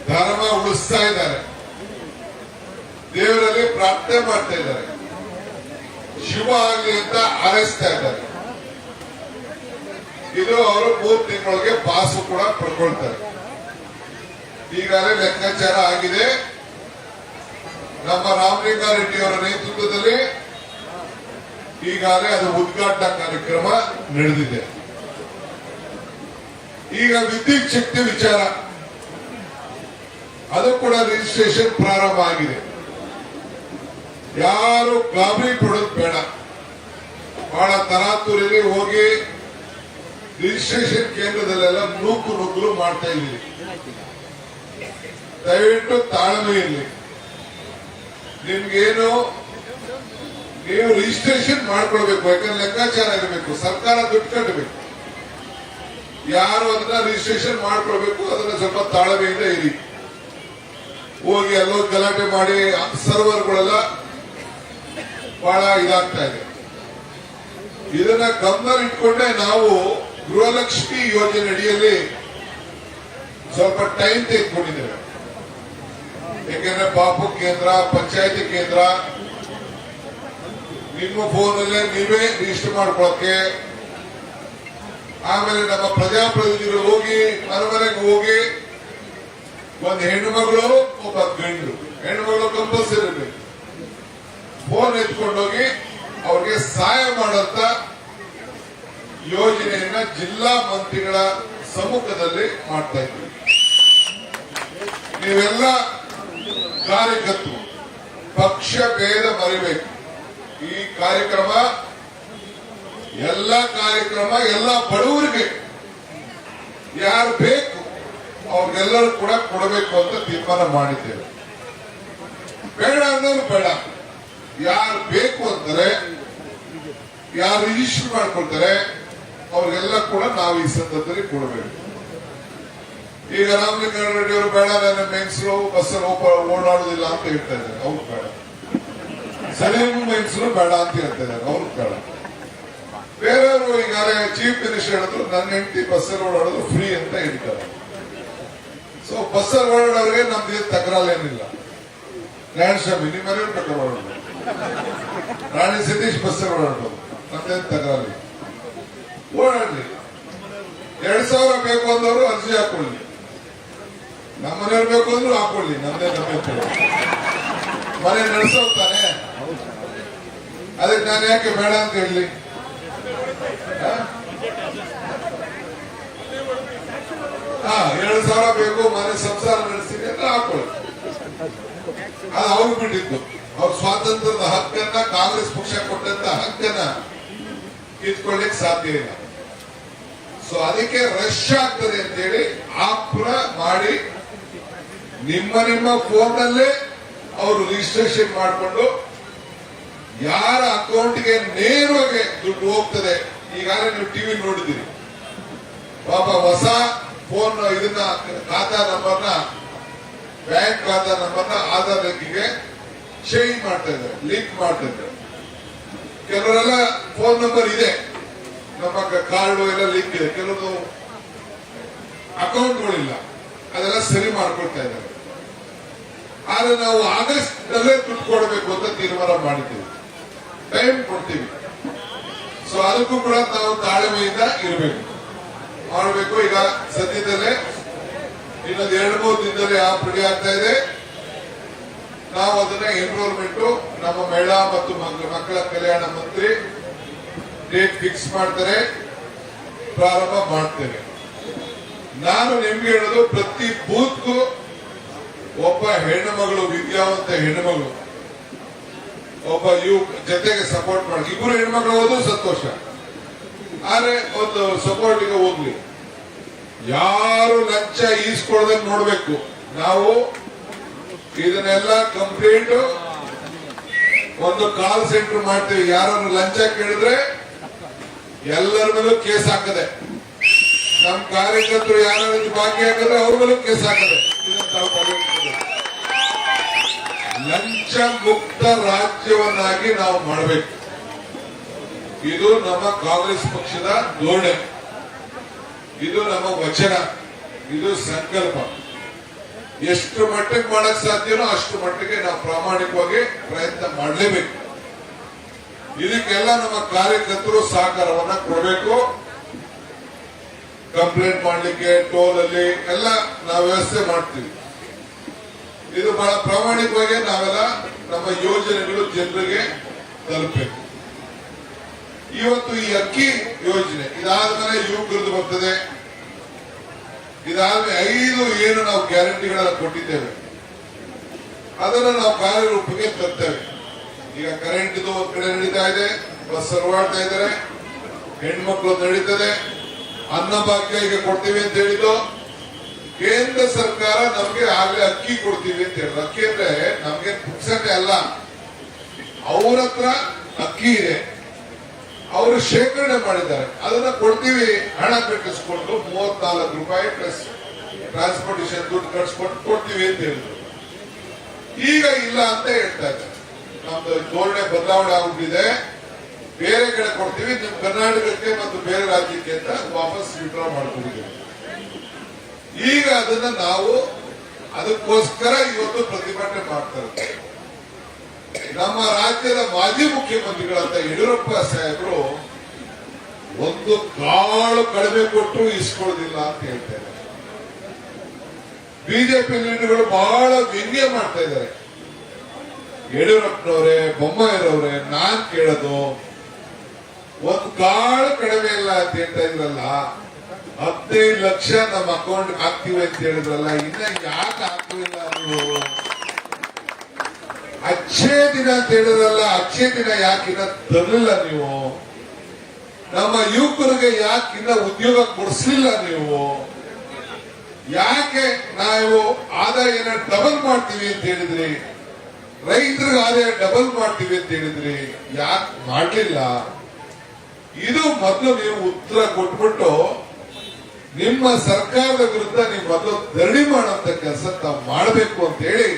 ಧರ್ಮ ಉಳಿಸ್ತಾ ಇದ್ದಾರೆ, ದೇವರಲ್ಲಿ ಪ್ರಾರ್ಥನೆ ಮಾಡ್ತಾ ಇದ್ದಾರೆ, ಶುಭ ಆಗಲಿ ಅಂತ ಹಾರೈಸ್ತಾ ಇದ್ದಾರೆ. ಇದು ಅವರು 3 ತಿಂಗಳಿಗೆ ಪಾಸು ಕೂಡ ಪಡ್ಕೊಳ್ತಾರೆ. ಈಗಾಗಲೇ ಲೆಕ್ಕಾಚಾರ ಆಗಿದೆ. ನಮ್ಮ ರಾಮಲಿಂಗಾರೆಡ್ಡಿ ಅವರ ನೇತೃತ್ವದಲ್ಲಿ ಈಗಾಗಲೇ ಅದು ಉದ್ಘಾಟನಾ ಕಾರ್ಯಕ್ರಮ ನಡೆದಿದೆ. ಈಗ ವಿದ್ಯುತ್ ಶಕ್ತಿ ವಿಚಾರ ಅದು ಕೂಡ ರಿಜಿಸ್ಟ್ರೇಷನ್ ಪ್ರಾರಂಭ ಆಗಿದೆ. ಯಾರು ಗಾಬರಿ ಪಡೋದು ಬೇಡ. ಬಹಳ ತರಾತುರಿಯಲ್ಲಿ ಹೋಗಿ ರಿಜಿಸ್ಟ್ರೇಷನ್ ಕೇಂದ್ರದಲ್ಲೆಲ್ಲ ನುಗ್ಗಲು ಮಾಡ್ತಾ ಇದ್ದೀವಿ. ದಯವಿಟ್ಟು ತಾಳ್ಮೆ ಇರಲಿ. ನಿಮ್ಗೇನು ನೀವು ರಿಜಿಸ್ಟ್ರೇಷನ್ ಮಾಡ್ಕೊಳ್ಬೇಕು, ಯಾಕಂದ್ರೆ ಲೆಕ್ಕಾಚಾರ ಇರಬೇಕು, ಸರ್ಕಾರ ದುಡ್ಡು ಕಟ್ಟಬೇಕು. ಯಾರು ಅದನ್ನ ರಿಜಿಸ್ಟ್ರೇಷನ್ ಮಾಡ್ಕೊಳ್ಬೇಕು, ಅದನ್ನ ಸ್ವಲ್ಪ ತಾಳ್ಮೆಯಿಂದ ಇರಿ. ಹೋಗಿ ಎಲ್ಲೋ ಗಲಾಟೆ ಮಾಡಿ ಸರ್ವರ್ಗಳೆಲ್ಲ ಬಹಳ ಇದಾಗ್ತಾ ಇದೆ. ಇದನ್ನ ಗಮನ ಇಟ್ಕೊಂಡೆ ನಾವು ಗೃಹಲಕ್ಷ್ಮಿ ಯೋಜನೆ ಅಡಿಯಲ್ಲಿ ಸ್ವಲ್ಪ ಟೈಮ್ ತೆಗೆದುಕೊಂಡಿದ್ದೇವೆ. ಯಾಕೆಂದ್ರೆ ಬಾಪು ಕೇಂದ್ರ, ಪಂಚಾಯತಿ ಕೇಂದ್ರ ನಿಮ್ಮ ಫೋನಲ್ಲೇ ನೀವೇ ರಿಜಿಸ್ಟರ್ ಮಾಡ್ಕೊಳಕ್ಕೆ, ಆಮೇಲೆ ನಮ್ಮ ಪ್ರಜಾಪ್ರತಿನಿಧಿಗಳು ಹೋಗಿ ಮನೆಗೆ ಹೋಗಿ ಒಂದು ಹೆಣ್ಣುಮಗಳು ಒಬ್ಬ ಗಂಡು, ಹೆಣ್ಣುಮಗಳು ಕಂಪಲ್ಸರಿ ಇರಬೇಕು, ಫೋನ್ ಎತ್ಕೊಂಡೋಗಿ ಅವ್ರಿಗೆ ಸಹಾಯ ಮಾಡಂತ ಯೋಜನೆಯನ್ನ ಜಿಲ್ಲಾ ಮಂತ್ರಿಗಳ ಸಮ್ಮುಖದಲ್ಲಿ ಮಾಡ್ತಾ ಇದ್ದೀವಿ. ನೀವೆಲ್ಲ ಕಾರ್ಯಕರ್ತರು ಪಕ್ಷ ಭೇದ ಮರಿಬೇಕು. ಈ ಕಾರ್ಯಕ್ರಮ ಎಲ್ಲ ಬಡವರಿಗೆ ಯಾರು ಬೇಕು ಅವ್ರಿಗೆಲ್ಲರೂ ಕೂಡ ಕೊಡಬೇಕು ಅಂತ ತೀರ್ಮಾನ ಮಾಡಿದ್ದೇವೆ. ಬೇಡ ಅನ್ನೋರು ಬೇಡ, ಯಾರು ಬೇಕು ಅಂತಾರೆ, ಯಾರು ರಿಜಿಸ್ಟರ್ ಮಾಡ್ಕೊಳ್ತಾರೆ ಅವ್ರಿಗೆಲ್ಲ ಕೂಡ ನಾವು ಈ ಸಂದರ್ಭದಲ್ಲಿ ಕೊಡಬೇಕು. ಈಗ ರಾಮಲಿಂಗಾರೆಡ್ಡಿ ಅವರು ಬೇಡ, ನನ್ನ ಮೆನ್ಸರು ಬಸ್ಸಲ್ಲಿ ಓಡಾಡುದಿಲ್ಲ ಅಂತ ಹೇಳ್ತಾ ಇದ್ದಾರೆ, ಅವ್ರು ಬೇಡ. ಸಲೀಂ ಮೆನ್ಸರು ಬೇಡ ಅಂತ ಹೇಳ್ತಾ ಇದ್ದಾರೆ, ಅವ್ರು ಬೇಡ. ಬೇರೆಯವರು ಈಗಾಗಲೇ ಚೀಫ್ ಮಿನಿಸ್ಟರ್ ಹೇಳಿದ್ರು ನನ್ನ ಹೆಂಡತಿ ಬಸ್ಸಲ್ಲಿ ಓಡಾಡೋದು ಫ್ರೀ ಅಂತ ಹೇಳ್ತಾರೆ. ಸೊ ಬಸ್ಸಲ್ಲಿ ಓಡಾಡೋರಿಗೆ ನಮ್ದು ತಕರಾಲೇನಿಲ್ಲ. ನಾರಾಯಣಸ್ವಾಮಿ ನಿಮ್ಮ ಮನೆಯವ್ರು ತಕರಾರು ಓಡಾಡೋದು, ರಾಣಿ ಸತೀಶ್ ಬಸ್ಸಲ್ಲಿ ಓಡಾಡೋದು, ನಮ್ದೇನು ತಕರಾಲಿ, ಓಡಾಡ್ಲಿ. 2,000 ಬೇಕು ಅಂದವರು ಅರ್ಜಿ ಹಾಕೊಳ್ಳಿ, ನಮ್ಮ ಮನೆಯವ್ರು ಬೇಕು ಅಂದ್ರು ಹಾಕೊಳ್ಳಿ, ನಮ್ದೇ ಮನೆ ನಡೆಸೋಗ್ತಾನೆ. ಅದಕ್ಕೆ ನಾನು ಯಾಕೆ ಬೇಡ ಅಂತ ಹೇಳಿ? 2,000 ಬೇಕು, ಮನೆ ಸಂಸಾರ ನಡೆಸ್ತೀನಿ ಅಂತ ಹಾಕೊಳ್ಳಿ. ಅದು ಅವ್ರು ಬಿಟ್ಟಿದ್ದು. ಅವ್ರ ಸ್ವಾತಂತ್ರ್ಯದ ಹಕ್ಕನ್ನ, ಕಾಂಗ್ರೆಸ್ ಪಕ್ಷ ಕೊಟ್ಟಂತ ಹಕ್ಕನ್ನ ಕಿತ್ಕೊಳ್ಳಿಕ್ ಸಾಧ್ಯ ಇಲ್ಲ. ಸೊ ಅದಕ್ಕೆ ರಶ್ ಆಗ್ತದೆ ಅಂತೇಳಿ ಆಪ್ನ ಮಾಡಿ ನಿಮ್ಮ ಫೋನ್ನಲ್ಲೇ ಅವರು ರಿಜಿಸ್ಟ್ರೇಷನ್ ಮಾಡಿಕೊಂಡು ಯಾರ ಅಕೌಂಟ್ಗೆ ನೇರವಾಗಿ ದುಡ್ಡು ಹೋಗ್ತದೆ. ಈಗಾಗಲೇ ನೀವು ಟಿವಿ ನೋಡಿದಿರಿ, ಪಾಪ ಹೊಸ ಫೋನ್ ಇದನ್ನ ಖಾತಾ ನಂಬರ್ನ, ಬ್ಯಾಂಕ್ ಖಾತಾ ನಂಬರ್ನ ಆಧಾರ್ ಲಿಂಕ್ಗೆ ಚೇಂಜ್ ಮಾಡ್ತಾ ಇದ್ದಾರೆ, ಲಿಂಕ್ ಮಾಡ್ತಾ ಇದ್ದಾರೆ. ಕೆಲವರೆಲ್ಲ ಫೋನ್ ನಂಬರ್ ಇದೆ, ನಮ್ಮ ಕಾರ್ಡು ಎಲ್ಲ ಲಿಂಕ್ ಇದೆ, ಕೆಲವರು ಅಕೌಂಟ್ಗಳಿಲ್ಲ, ಅದೆಲ್ಲ ಸರಿ ಮಾಡ್ಕೊಳ್ತಾ ಇದ್ದಾರೆ. ಆದ್ರೆ ನಾವು ಆಗಸ್ಟ್ ನಲ್ಲೇ ದುಡ್ಡು ಕೊಡಬೇಕು ಅಂತ ತೀರ್ಮಾನ ಮಾಡಿದ್ದೀವಿ, ಟೈಮ್ ಕೊಡ್ತೀವಿ. ಸೊ ಅದಕ್ಕೂ ಕೂಡ ನಾವು ತಾಳ್ಮೆಯಿಂದ ಇರಬೇಕು, ಮಾಡಬೇಕು. ಈಗ ಸದ್ಯದಲ್ಲೇ ಇನ್ನೊಂದು 2-3 ದಿನದಲ್ಲಿ ಆಪ್ ರೆಡಿ ಆಗ್ತಾ ಇದೆ. ನಾವು ಅದನ್ನ ಎನ್ರೋಲ್ಮೆಂಟ್ ನಮ್ಮ ಮಹಿಳಾ ಮತ್ತು ಮಕ್ಕಳ ಕಲ್ಯಾಣ ಮಂತ್ರಿ ಡೇಟ್ ಫಿಕ್ಸ್ ಮಾಡ್ತಾರೆ, ಪ್ರಾರಂಭ ಮಾಡ್ತೇವೆ. ನಾನು ನಿಮ್ಗೆ ಹೇಳೋದು, ಪ್ರತಿ ಬೂತ್ಗೂ ಒಬ್ಬ ಹೆಣ್ಣು ಮಗಳು, ವಿದ್ಯಾವಂತ ಹೆಣ್ಣು ಮಗಳು ಒಬ್ಬ ಜೊತೆಗೆ ಸಪೋರ್ಟ್ ಮಾಡಿ. 2 ಹೆಣ್ಮಕ್ಳು ಹೋದ್ರು ಸಂತೋಷ, ಆದ್ರೆ ಒಂದು ಸಪೋರ್ಟಿಗೆ ಹೋಗ್ಲಿ. ಯಾರು ಲಂಚ ಈಸ್ಕೊಳ್ಳೋದನ್ನ ನೋಡ್ಬೇಕು. ನಾವು ಇದನ್ನೆಲ್ಲ ಕಂಪ್ಲೀಟ್ ಒಂದು ಕಾಲ್ ಸೆಂಟರ್ ಮಾಡ್ತೀವಿ. ಯಾರನ್ನು ಲಂಚ ಕೇಳಿದ್ರೆ ಎಲ್ಲರ ಮೇಲೂ ಕೇಸ್ ಹಾಕದೆ, ನಮ್ಮ ಕಾರ್ಯಕರ್ತರು ಯಾರು ಬಾಕಿ ಹಾಕಿದ್ರೆ ಅವ್ರ ಮೇಲೂ ಕೇಸ್ ಹಾಕದೆ. ಲಂಚ ಮುಕ್ತ ರಾಜ್ಯವನ್ನಾಗಿ ನಾವು ಮಾಡಬೇಕು. ಇದು ನಮ್ಮ ಕಾಂಗ್ರೆಸ್ ಪಕ್ಷದ ಧೋರಣೆ, ಇದು ನಮ್ಮ ವಚನ, ಇದು ಸಂಕಲ್ಪ. ಎಷ್ಟು ಮಟ್ಟಿಗೆ ಮಾಡಕ್ ಸಾಧ್ಯನೋ ಅಷ್ಟು ಮಟ್ಟಿಗೆ ನಾವು ಪ್ರಾಮಾಣಿಕವಾಗಿ ಪ್ರಯತ್ನ ಮಾಡಲೇಬೇಕು. ಇದಕ್ಕೆಲ್ಲ ನಮ್ಮ ಕಾರ್ಯಕರ್ತರು ಸಹಕಾರವನ್ನ ಕೊಡಬೇಕು. ಕಂಪ್ಲೇಂಟ್ ಮಾಡ್ಲಿಕ್ಕೆ ಟೋಲ್ ಅಲ್ಲಿ ಎಲ್ಲ ನಾವು ವ್ಯವಸ್ಥೆ ಮಾಡ್ತೀವಿ. ಇದು ಬಹಳ ಪ್ರಾಮಾಣಿಕವಾಗಿ ನಾವೆಲ್ಲ ನಮ್ಮ ಯೋಜನೆಗಳು ಜನರಿಗೆ ತಲುಪಬೇಕು. ಇವತ್ತು ಈ ಅಕ್ಕಿ ಯೋಜನೆ ಇದಾದ್ಮೇಲೆ ಯುವಕರದ್ದು ಬರ್ತದೆ. ಇದಾದ್ಮೇಲೆ 5 ಏನು ನಾವು ಗ್ಯಾರಂಟಿಗಳನ್ನ ಕೊಟ್ಟಿದ್ದೇವೆ ಅದನ್ನು ನಾವು ಕಾರ್ಯರೂಪಕ್ಕೆ ತರ್ತೇವೆ. ಈಗ ಕರೆಂಟ್ ಇದು ಒಂದ್ ಕಡೆ ನಡೀತಾ ಇದೆ, ಬಸ್ ಓಡಾಡ್ತಾ ಇದ್ದಾರೆ, ಹೆಣ್ಮಕ್ಳು ನಡೀತದೆ, ಅನ್ನಭಾಗ್ಯ ಈಗ ಕೊಡ್ತೀವಿ ಅಂತ ಹೇಳಿದ್ದು. ಕೇಂದ್ರ ಸರ್ಕಾರ ನಮ್ಗೆ ಆಗ್ಲೇ ಅಕ್ಕಿ ಕೊಡ್ತೀವಿ ಅಂತ ಹೇಳಿದ್ರು. ಅಕ್ಕಿ ಅಂದ್ರೆ ನಮ್ಗೆ ಪುಕ್ಸಟ್ಟೆ ಅಲ್ಲ, ಅವ್ರ ಹತ್ರ ಅಕ್ಕಿ ಇದೆ, ಅವರು ಶೇಖರಣೆ ಮಾಡಿದ್ದಾರೆ, ಅದನ್ನ ಕೊಡ್ತೀವಿ, ಹಣ ಕಟ್ಟಿಸ್ಕೊಂಡು 34 ರೂಪಾಯಿ ಪ್ಲಸ್ ಟ್ರಾನ್ಸ್ಪೋರ್ಟೇಷನ್ ದುಡ್ಡು ಕಟ್ಸ್ಕೊಂಡು ಕೊಡ್ತೀವಿ ಅಂತ ಹೇಳಿದ್ರು. ಈಗ ಇಲ್ಲ ಅಂತ ಹೇಳ್ತಾ ಇದ್ದಾರೆ. ನಮ್ದು ಧೋರಣೆ ಬದಲಾವಣೆ ಆಗ್ಬಿಟ್ಟಿದೆ, ಬೇರೆ ಕಡೆ ಕೊಡ್ತೀವಿ, ನಿಮ್ ಕರ್ನಾಟಕಕ್ಕೆ ಮತ್ತು ಬೇರೆ ರಾಜ್ಯಕ್ಕೆ ಅಂತ ವಾಪಸ್ ವಿಡ್ರಾ ಮಾಡ್ಕೊಂಡಿದ್ದೀವಿ. ಈಗ ಅದನ್ನ ನಾವು ಅದಕ್ಕೋಸ್ಕರ ಇವತ್ತು ಪ್ರತಿಭಟನೆ ಮಾಡ್ತಾರೆ. ನಮ್ಮ ರಾಜ್ಯದ ಮಾಜಿ ಮುಖ್ಯಮಂತ್ರಿಗಳಂತ ಯಡಿಯೂರಪ್ಪ ಸಾಹೇಬರು ಒಂದು ಕಾಳು ಕಡಿಮೆ ಕೊಟ್ಟು ಇಸ್ಕೊಳ್ಳೋದಿಲ್ಲ ಅಂತ ಹೇಳ್ತಾ ಇದ್ದಾರೆ. ಬಿಜೆಪಿ ಲೀಡರ್ಗಳು ಬಹಳ ವ್ಯಂಗ್ಯ ಮಾಡ್ತಾ ಇದ್ದಾರೆ. ಯಡಿಯೂರಪ್ಪನವರೇ, ಬೊಮ್ಮಾಯಿರವ್ರೆ, ನಾನ್ ಕೇಳೋದು ಒಂದು ಕಾಳು ಕಡಿಮೆ ಇಲ್ಲ ಅಂತ ಹೇಳ್ತಾ ಇದ್ರಲ್ಲ, 15 ಲಕ್ಷ ನಮ್ಮ ಅಕೌಂಟ್ ಹಾಕ್ತೀವಿ ಅಂತ ಹೇಳಿದ್ರಲ್ಲ, ಇನ್ನ ಯಾಕೆ ಹಾಕಲಿಲ್ಲ ನೀವು? ಅಚ್ಚೇ ದಿನ ಅಂತ ಹೇಳಿದ್ರಲ್ಲ, ಅಚ್ಚೇ ದಿನ ಯಾಕಿನ್ನ ತರಲಿಲ್ಲ ನೀವು? ನಮ್ಮ ಯುವಕರಿಗೆ ಯಾಕಿನ್ನ ಉದ್ಯೋಗ ಕೊಡಿಸ್ಲಿಲ್ಲ ನೀವು? ಯಾಕೆ ನಾವು ಆದಾಯನ ಡಬಲ್ ಮಾಡ್ತೀವಿ ಅಂತ ಹೇಳಿದ್ರಿ, ರೈತರಿಗೆ ಆದಾಯ ಡಬಲ್ ಮಾಡ್ತೀವಿ ಅಂತ ಹೇಳಿದ್ರಿ, ಯಾಕೆ ಮಾಡ್ಲಿಲ್ಲ? ಇದು ಮೊದಲು ನೀವು ಉತ್ತರ ಕೊಟ್ಬಿಟ್ಟು ನಿಮ್ಮ ಸರ್ಕಾರದ ವಿರುದ್ಧ ನೀವು ಮೊದಲು ಧರಣಿ ಮಾಡುವಂತ ಕೆಲಸ ತಾವು ಮಾಡಬೇಕು ಅಂತ ಹೇಳಿ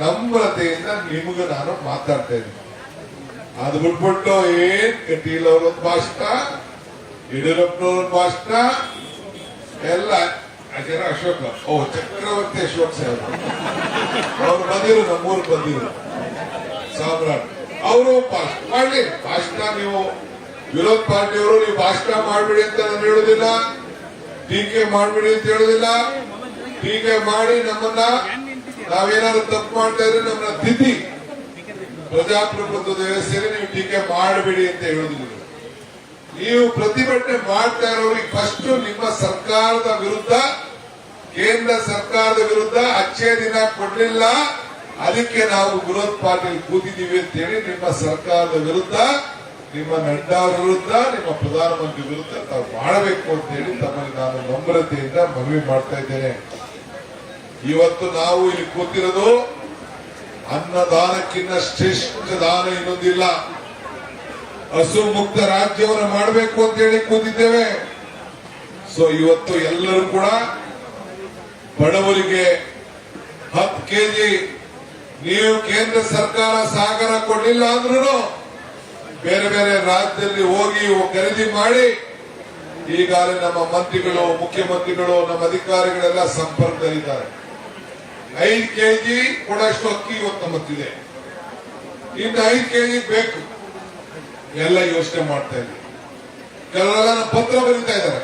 ನಮ್ರತೆಯಿಂದ ನಿಮಗ ನಾನು ಮಾತಾಡ್ತಾ ಇದ್ದೀನಿ. ಅದು ಬಿಟ್ಬಿಟ್ಟು ಏನ್ ಕಟೀಲ್ ಅವರೊಂದು ಭಾಷಣ, ಯಡಿಯೂರಪ್ಪನವ್ರೊಂದು ಭಾಷಣ, ಎಲ್ಲ ಅಶೋಕ ಚಕ್ರವರ್ತಿ ಅಶೋಕ್ ಸಾಹೇಬ್ ಅವ್ರು ಬಂದಿರು, ನಮ್ಮೂರಿಗೆ ಬಂದಿರು, ಸಾಮ್ರಾಟ್ ಅವರು ಭಾಷಣ ಮಾಡ್ಲಿ. ಭಾಷಣ ನೀವು ವಿರೋಧ ಪಾರ್ಟಿಯವರು ನೀವು ಭಾಷಣ ಮಾಡ್ಬಿಡಿ ಅಂತ ನಾನು ಹೇಳುದಿಲ್ಲ, ಟೀಕೆ ಮಾಡ್ಬಿಡಿ ಅಂತ ಹೇಳುದಿಲ್ಲ. ಟೀಕೆ ಮಾಡಿ ನಮ್ಮನ್ನ ನಾವೇನಾದ್ರು ತಪ್ಪು ಮಾಡ್ತಾ ಇದ್ರೆ ನಮ್ಮನ್ನ ತಿದ್ದಿ, ಪ್ರಜಾಪ್ರಭುತ್ವದ ವ್ಯವಸ್ಥೆಯಲ್ಲಿ ನೀವು ಟೀಕೆ ಮಾಡಬೇಡಿ ಅಂತ ಹೇಳುದಿಲ್ಲ. ನೀವು ಪ್ರತಿಭಟನೆ ಮಾಡ್ತಾ ಇರೋರಿಗೆ ಫಸ್ಟ್ ನಿಮ್ಮ ಸರ್ಕಾರದ ವಿರುದ್ಧ, ಕೇಂದ್ರ ಸರ್ಕಾರದ ವಿರುದ್ಧ ಅಚ್ಚೇ ದಿನ ಕೊಡ್ಲಿಲ್ಲ, ಅದಕ್ಕೆ ನಾವು ವಿರೋಧ ಪಾರ್ಟಿಯಲ್ಲಿ ಕೂತಿದ್ದೀವಿ ಅಂತ ಹೇಳಿ ನಿಮ್ಮ ಸರ್ಕಾರದ ವಿರುದ್ಧ, ನಿಮ್ಮ ನಡ್ಡಾ ವಿರುದ್ಧ, ನಿಮ್ಮ ಪ್ರಧಾನಮಂತ್ರಿ ವಿರುದ್ಧ ತಾವು ಮಾಡಬೇಕು ಅಂತ ಹೇಳಿ ತಮ್ಮಲ್ಲಿ ನಾನು ನಮ್ರತೆಯಿಂದ ಮನವಿ ಮಾಡ್ತಾ ಇದ್ದೇನೆ. ಇವತ್ತು ನಾವು ಇಲ್ಲಿ ಕೂತಿರೋದು ಅನ್ನದಾನಕ್ಕಿಂತ ಶ್ರೇಷ್ಠ ದಾನ ಇನ್ನೊಂದಿಲ್ಲ. ಹಸು ಮುಕ್ತ ರಾಜ್ಯವನ್ನು ಮಾಡಬೇಕು ಅಂತ ಹೇಳಿ ಕೂತಿದ್ದೇವೆ. ಸೊ ಇವತ್ತು ಎಲ್ಲರೂ ಕೂಡ ಬಡವರಿಗೆ 10 ಕೆಜಿ ನೀವು ಕೇಂದ್ರ ಸರ್ಕಾರ ಸಹಕಾರ ಕೊಡಲಿಲ್ಲ ಅಂದ್ರೂ ಬೇರೆ ಬೇರೆ ರಾಜ್ಯದಲ್ಲಿ ಹೋಗಿ ಖರೀದಿ ಮಾಡಿ ಈಗಾಗಲೇ ನಮ್ಮ ಮಂತ್ರಿಗಳು, ಮುಖ್ಯಮಂತ್ರಿಗಳು, ನಮ್ಮ ಅಧಿಕಾರಿಗಳೆಲ್ಲ ಸಂಪರ್ಕದಲ್ಲಿದ್ದಾರೆ. 5 ಕೆಜಿ ಕೊಡಷ್ಟು ಅಕ್ಕಿ ಇವತ್ತು ನಮ್ಮತ್ತಿದೆ, ಇನ್ನು 5 ಕೆಜಿ ಬೇಕು. ಎಲ್ಲ ಯೋಚನೆ ಮಾಡ್ತಾ ಇದ್ದೀವಿ. ಕೆಲವೆಲ್ಲ ನಮ್ಮ ಪತ್ರ ಬರೀತಾ ಇದ್ದಾರೆ,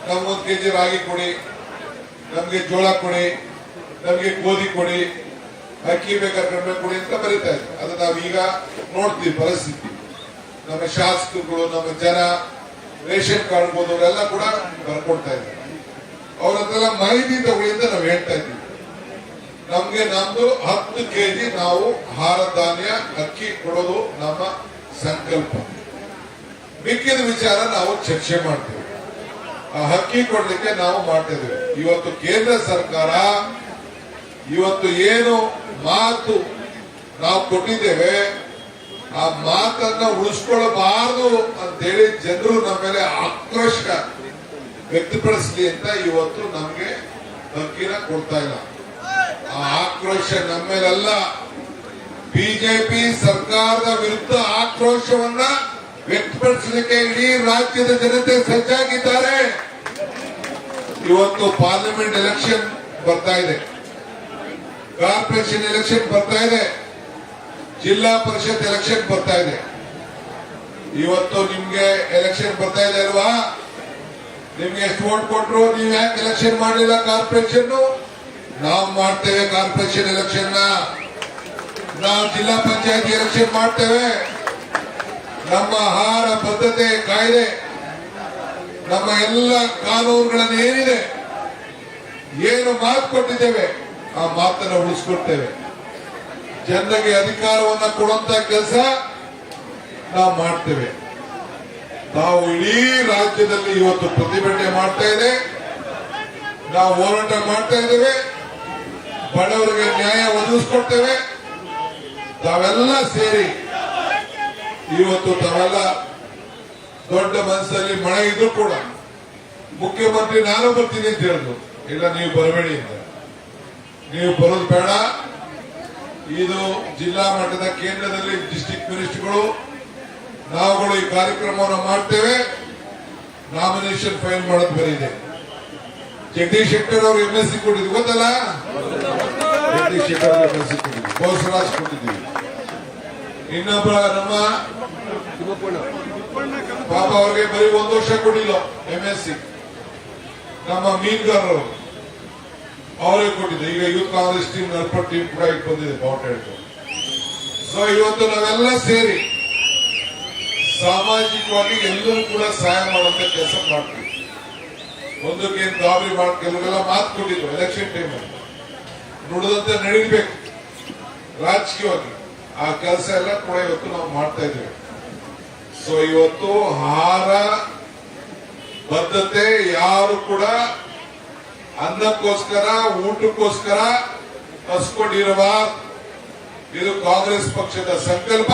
ನಮ್ಗೊಂದು ಕೆಜಿ ರಾಗಿ ಕೊಡಿ, ನಮ್ಗೆ ಜೋಳ ಕೊಡಿ, ನಮ್ಗೆ ಗೋಧಿ ಕೊಡಿ, ಅಕ್ಕಿ ಬೇಕಾದ್ರೆ ಕಡಿಮೆ ಕೊಡಿ ಅಂತ ಬರೀತಾ ಇದ್ದಾರೆ. ಅದು ನಾವೀಗ ನೋಡ್ತೀವಿ ಪರಿಸ್ಥಿತಿ. ನಮ್ಮ ಶಾಸಕರುಗಳು, ನಮ್ಮ ಜನ, ರೇಷನ್ ಕಾರ್ಡ್ ಹೋದವರೆಲ್ಲ ಕೂಡ ಬರ್ಕೊಡ್ತಾ ಇದ್ದಾರೆ. ಅವ್ರ ಹತ್ರ ಮಾಹಿತಿ ತಗೊಳ್ಳಿಂದ ನಾವು ಹೇಳ್ತಾ ಇದ್ದೀವಿ, ನಮ್ಗೆ ನಮ್ದು 10 ಕೆಜಿ ನಾವು ಆಹಾರ ಧಾನ್ಯ ಅಕ್ಕಿ ಕೊಡೋದು ನಮ್ಮ ಸಂಕಲ್ಪ. ಮಿಕ್ಕಿದ ವಿಚಾರ ನಾವು ಚರ್ಚೆ ಮಾಡ್ತೀವಿ. ಆ ಅಕ್ಕಿ ಕೊಡ್ಲಿಕ್ಕೆ ನಾವು ಮಾಡ್ತಾ ಇದ್ದೀವಿ. ಇವತ್ತು ಕೇಂದ್ರ ಸರ್ಕಾರ ಇವತ್ತು ಏನು ಮಾತು ನಾವು ಕೊಟ್ಟಿದ್ದೇವೆ ಆ ಮಾತನ್ನ ಉಳಿಸ್ಕೊಳ್ಳಬಾರದು ಅಂತೇಳಿ ಜನರು ನಮ್ಮ ಮೇಲೆ ಆಕ್ರೋಶ ವ್ಯಕ್ತಪಡಿಸಲಿ ಅಂತ ಇವತ್ತು ನಮ್ಗೆ ಅಕ್ಕಿನ ಕೊಡ್ತಾ ಇಲ್ಲ. ಆ ಆಕ್ರೋಶ ನಮ್ಮ ಮೇಲಲ್ಲ, ಬಿಜೆಪಿ ಸರ್ಕಾರದ ವಿರುದ್ಧ ಆಕ್ರೋಶವನ್ನ ವ್ಯಕ್ತಪಡಿಸಲಿಕ್ಕೆ ಇಡೀ ರಾಜ್ಯದ ಜನತೆ ಸಜ್ಜಾಗಿದ್ದಾರೆ. ಇವತ್ತು ಪಾರ್ಲಿಮೆಂಟ್ ಎಲೆಕ್ಷನ್ ಬರ್ತಾ ಇದೆ, ಕಾರ್ಪೊರೇಷನ್ ಎಲೆಕ್ಷನ್ ಬರ್ತಾ ಇದೆ, ಜಿಲ್ಲಾ ಪರಿಷತ್ ಎಲೆಕ್ಷನ್ ಬರ್ತಾ ಇದೆ. ಇವತ್ತು ನಿಮ್ಗೆ ಎಲೆಕ್ಷನ್ ಬರ್ತಾ ಇದೆ ಅಲ್ವಾ? ನಿಮ್ಗೆ ಎಷ್ಟು ವೋಟ್ ಕೊಟ್ರು? ನೀವು ಯಾಕೆ ಎಲೆಕ್ಷನ್ ಮಾಡಲಿಲ್ಲ? ಕಾರ್ಪೊರೇಷನ್ ನಾವು ಮಾಡ್ತೇವೆ. ಕಾರ್ಪೊರೇಷನ್ ಎಲೆಕ್ಷನ್ ನಾವು ಜಿಲ್ಲಾ ಪಂಚಾಯತಿ ಎಲೆಕ್ಷನ್ ಮಾಡ್ತೇವೆ. ನಮ್ಮ ಆಹಾರ ಭದ್ರತೆ ಕಾಯ್ದೆ, ನಮ್ಮ ಎಲ್ಲ ಕಾನೂನುಗಳನ್ನು ಏನಿದೆ, ಏನು ಮಾತು ಕೊಟ್ಟಿದ್ದೇವೆ ಆ ಮಾತನ್ನು ಉಳಿಸ್ಕೊಡ್ತೇವೆ. ಜನರಿಗೆ ಅಧಿಕಾರವನ್ನ ಕೊಡುವಂತ ಕೆಲಸ ನಾವು ಮಾಡ್ತೇವೆ. ನಾವು ಇಡೀ ರಾಜ್ಯದಲ್ಲಿ ಇವತ್ತು ಪ್ರತಿಭಟನೆ ಮಾಡ್ತಾ ಇದೆ, ನಾವು ಹೋರಾಟ ಮಾಡ್ತಾ ಇದ್ದೇವೆ, ಬಡವರಿಗೆ ನ್ಯಾಯ ಒದಗಿಸ್ಕೊಡ್ತೇವೆ. ತಾವೆಲ್ಲ ಸೇರಿ ಇವತ್ತು ತಾವೆಲ್ಲ ದೊಡ್ಡ ಮನಸ್ಸಲ್ಲಿ ಮಳೆ ಇದ್ರು ಕೂಡ ಮುಖ್ಯಮಂತ್ರಿ ನಾನು ಬರ್ತೀನಿ ಅಂತ ಹೇಳಿದ್ರು. ಇಲ್ಲ, ನೀವು ಬರಬೇಡಿ ಅಂತ. ನೀವು ಬರೋದು ಬೇಡ. ಇದು ಜಿಲ್ಲಾ ಮಟ್ಟದ ಕೇಂದ್ರದಲ್ಲಿ ಡಿಸ್ಟ್ರಿಕ್ಟ್ ಮಿನಿಸ್ಟರ್ಗಳು ನಾವುಗಳು ಈ ಕಾರ್ಯಕ್ರಮವನ್ನು ಮಾಡ್ತೇವೆ. ನಾಮಿನೇಷನ್ ಫೈಲ್ ಮಾಡೋದು ಬೇರೆ ಇದೆ. ಜಗದೀಶ್ ಶೆಟ್ಟರ್ ಅವರು MSc ಕೊಟ್ಟಿದ್ವಿ, ಗೊತ್ತಲ್ಲ? ಜಗದೀಶ್ ಶೆಟ್ಟರ್ ಅವರು MSc ಕೊಟ್ಟಿದ್ವಿ, ಬೋಸರಾಜ್ ಕೊಟ್ಟಿದ್ವಿ. ಇನ್ನೊಬ್ಬ ನಮ್ಮ ಪಾಪ ಅವ್ರಿಗೆ ಬರೀ 1 ವರ್ಷ ಕೊಟ್ಟಿಲ್ಲ MSc. ನಮ್ಮ ಮೀನ್ಗಾರರು ಅವರೇ ಕೊಟ್ಟಿದ್ದೆ. ಈಗ ಯೂತ್ ಕಾಂಗ್ರೆಸ್ ಟೀಮ್ ನರ್ಪಡ್ ಟೀಮ್ ಕೂಡ ಈಗ ಬಂದಿದೆ ಬಾವುಟ. ಸೊ ಇವತ್ತು ನಾವೆಲ್ಲ ಸೇರಿ ಸಾಮಾಜಿಕವಾಗಿ ಎಲ್ಲರೂ ಕೂಡ ಸಹಾಯ ಮಾಡುವಂತ ಕೆಲಸ ಮಾಡ್ತೀವಿ. ಒಂದಕ್ಕೆ ಗಾಬರಿ ಮಾಡಿ ಕೆಲವೆಲ್ಲ ಮಾತು ಕೊಟ್ಟಿದ್ರು ಎಲೆಕ್ಷನ್ ಟೈಮಲ್ಲಿ, ನುಡಿದಂತೆ ನಡೀಬೇಕು ರಾಜಕೀಯವಾಗಿ. ಆ ಕೆಲಸ ಎಲ್ಲ ಕೂಡ ಇವತ್ತು ನಾವು ಮಾಡ್ತಾ ಇದ್ದೇವೆ. ಸೊ ಇವತ್ತು ಆಹಾರ ಬದ್ಧತೆ ಯಾರು ಕೂಡ ಅನ್ನಕ್ಕೋಸ್ಕರ ಊಟಕ್ಕೋಸ್ಕರ ಹಸ್ಕೊಂಡಿರುವ, ಇದು ಕಾಂಗ್ರೆಸ್ ಪಕ್ಷದ ಸಂಕಲ್ಪ.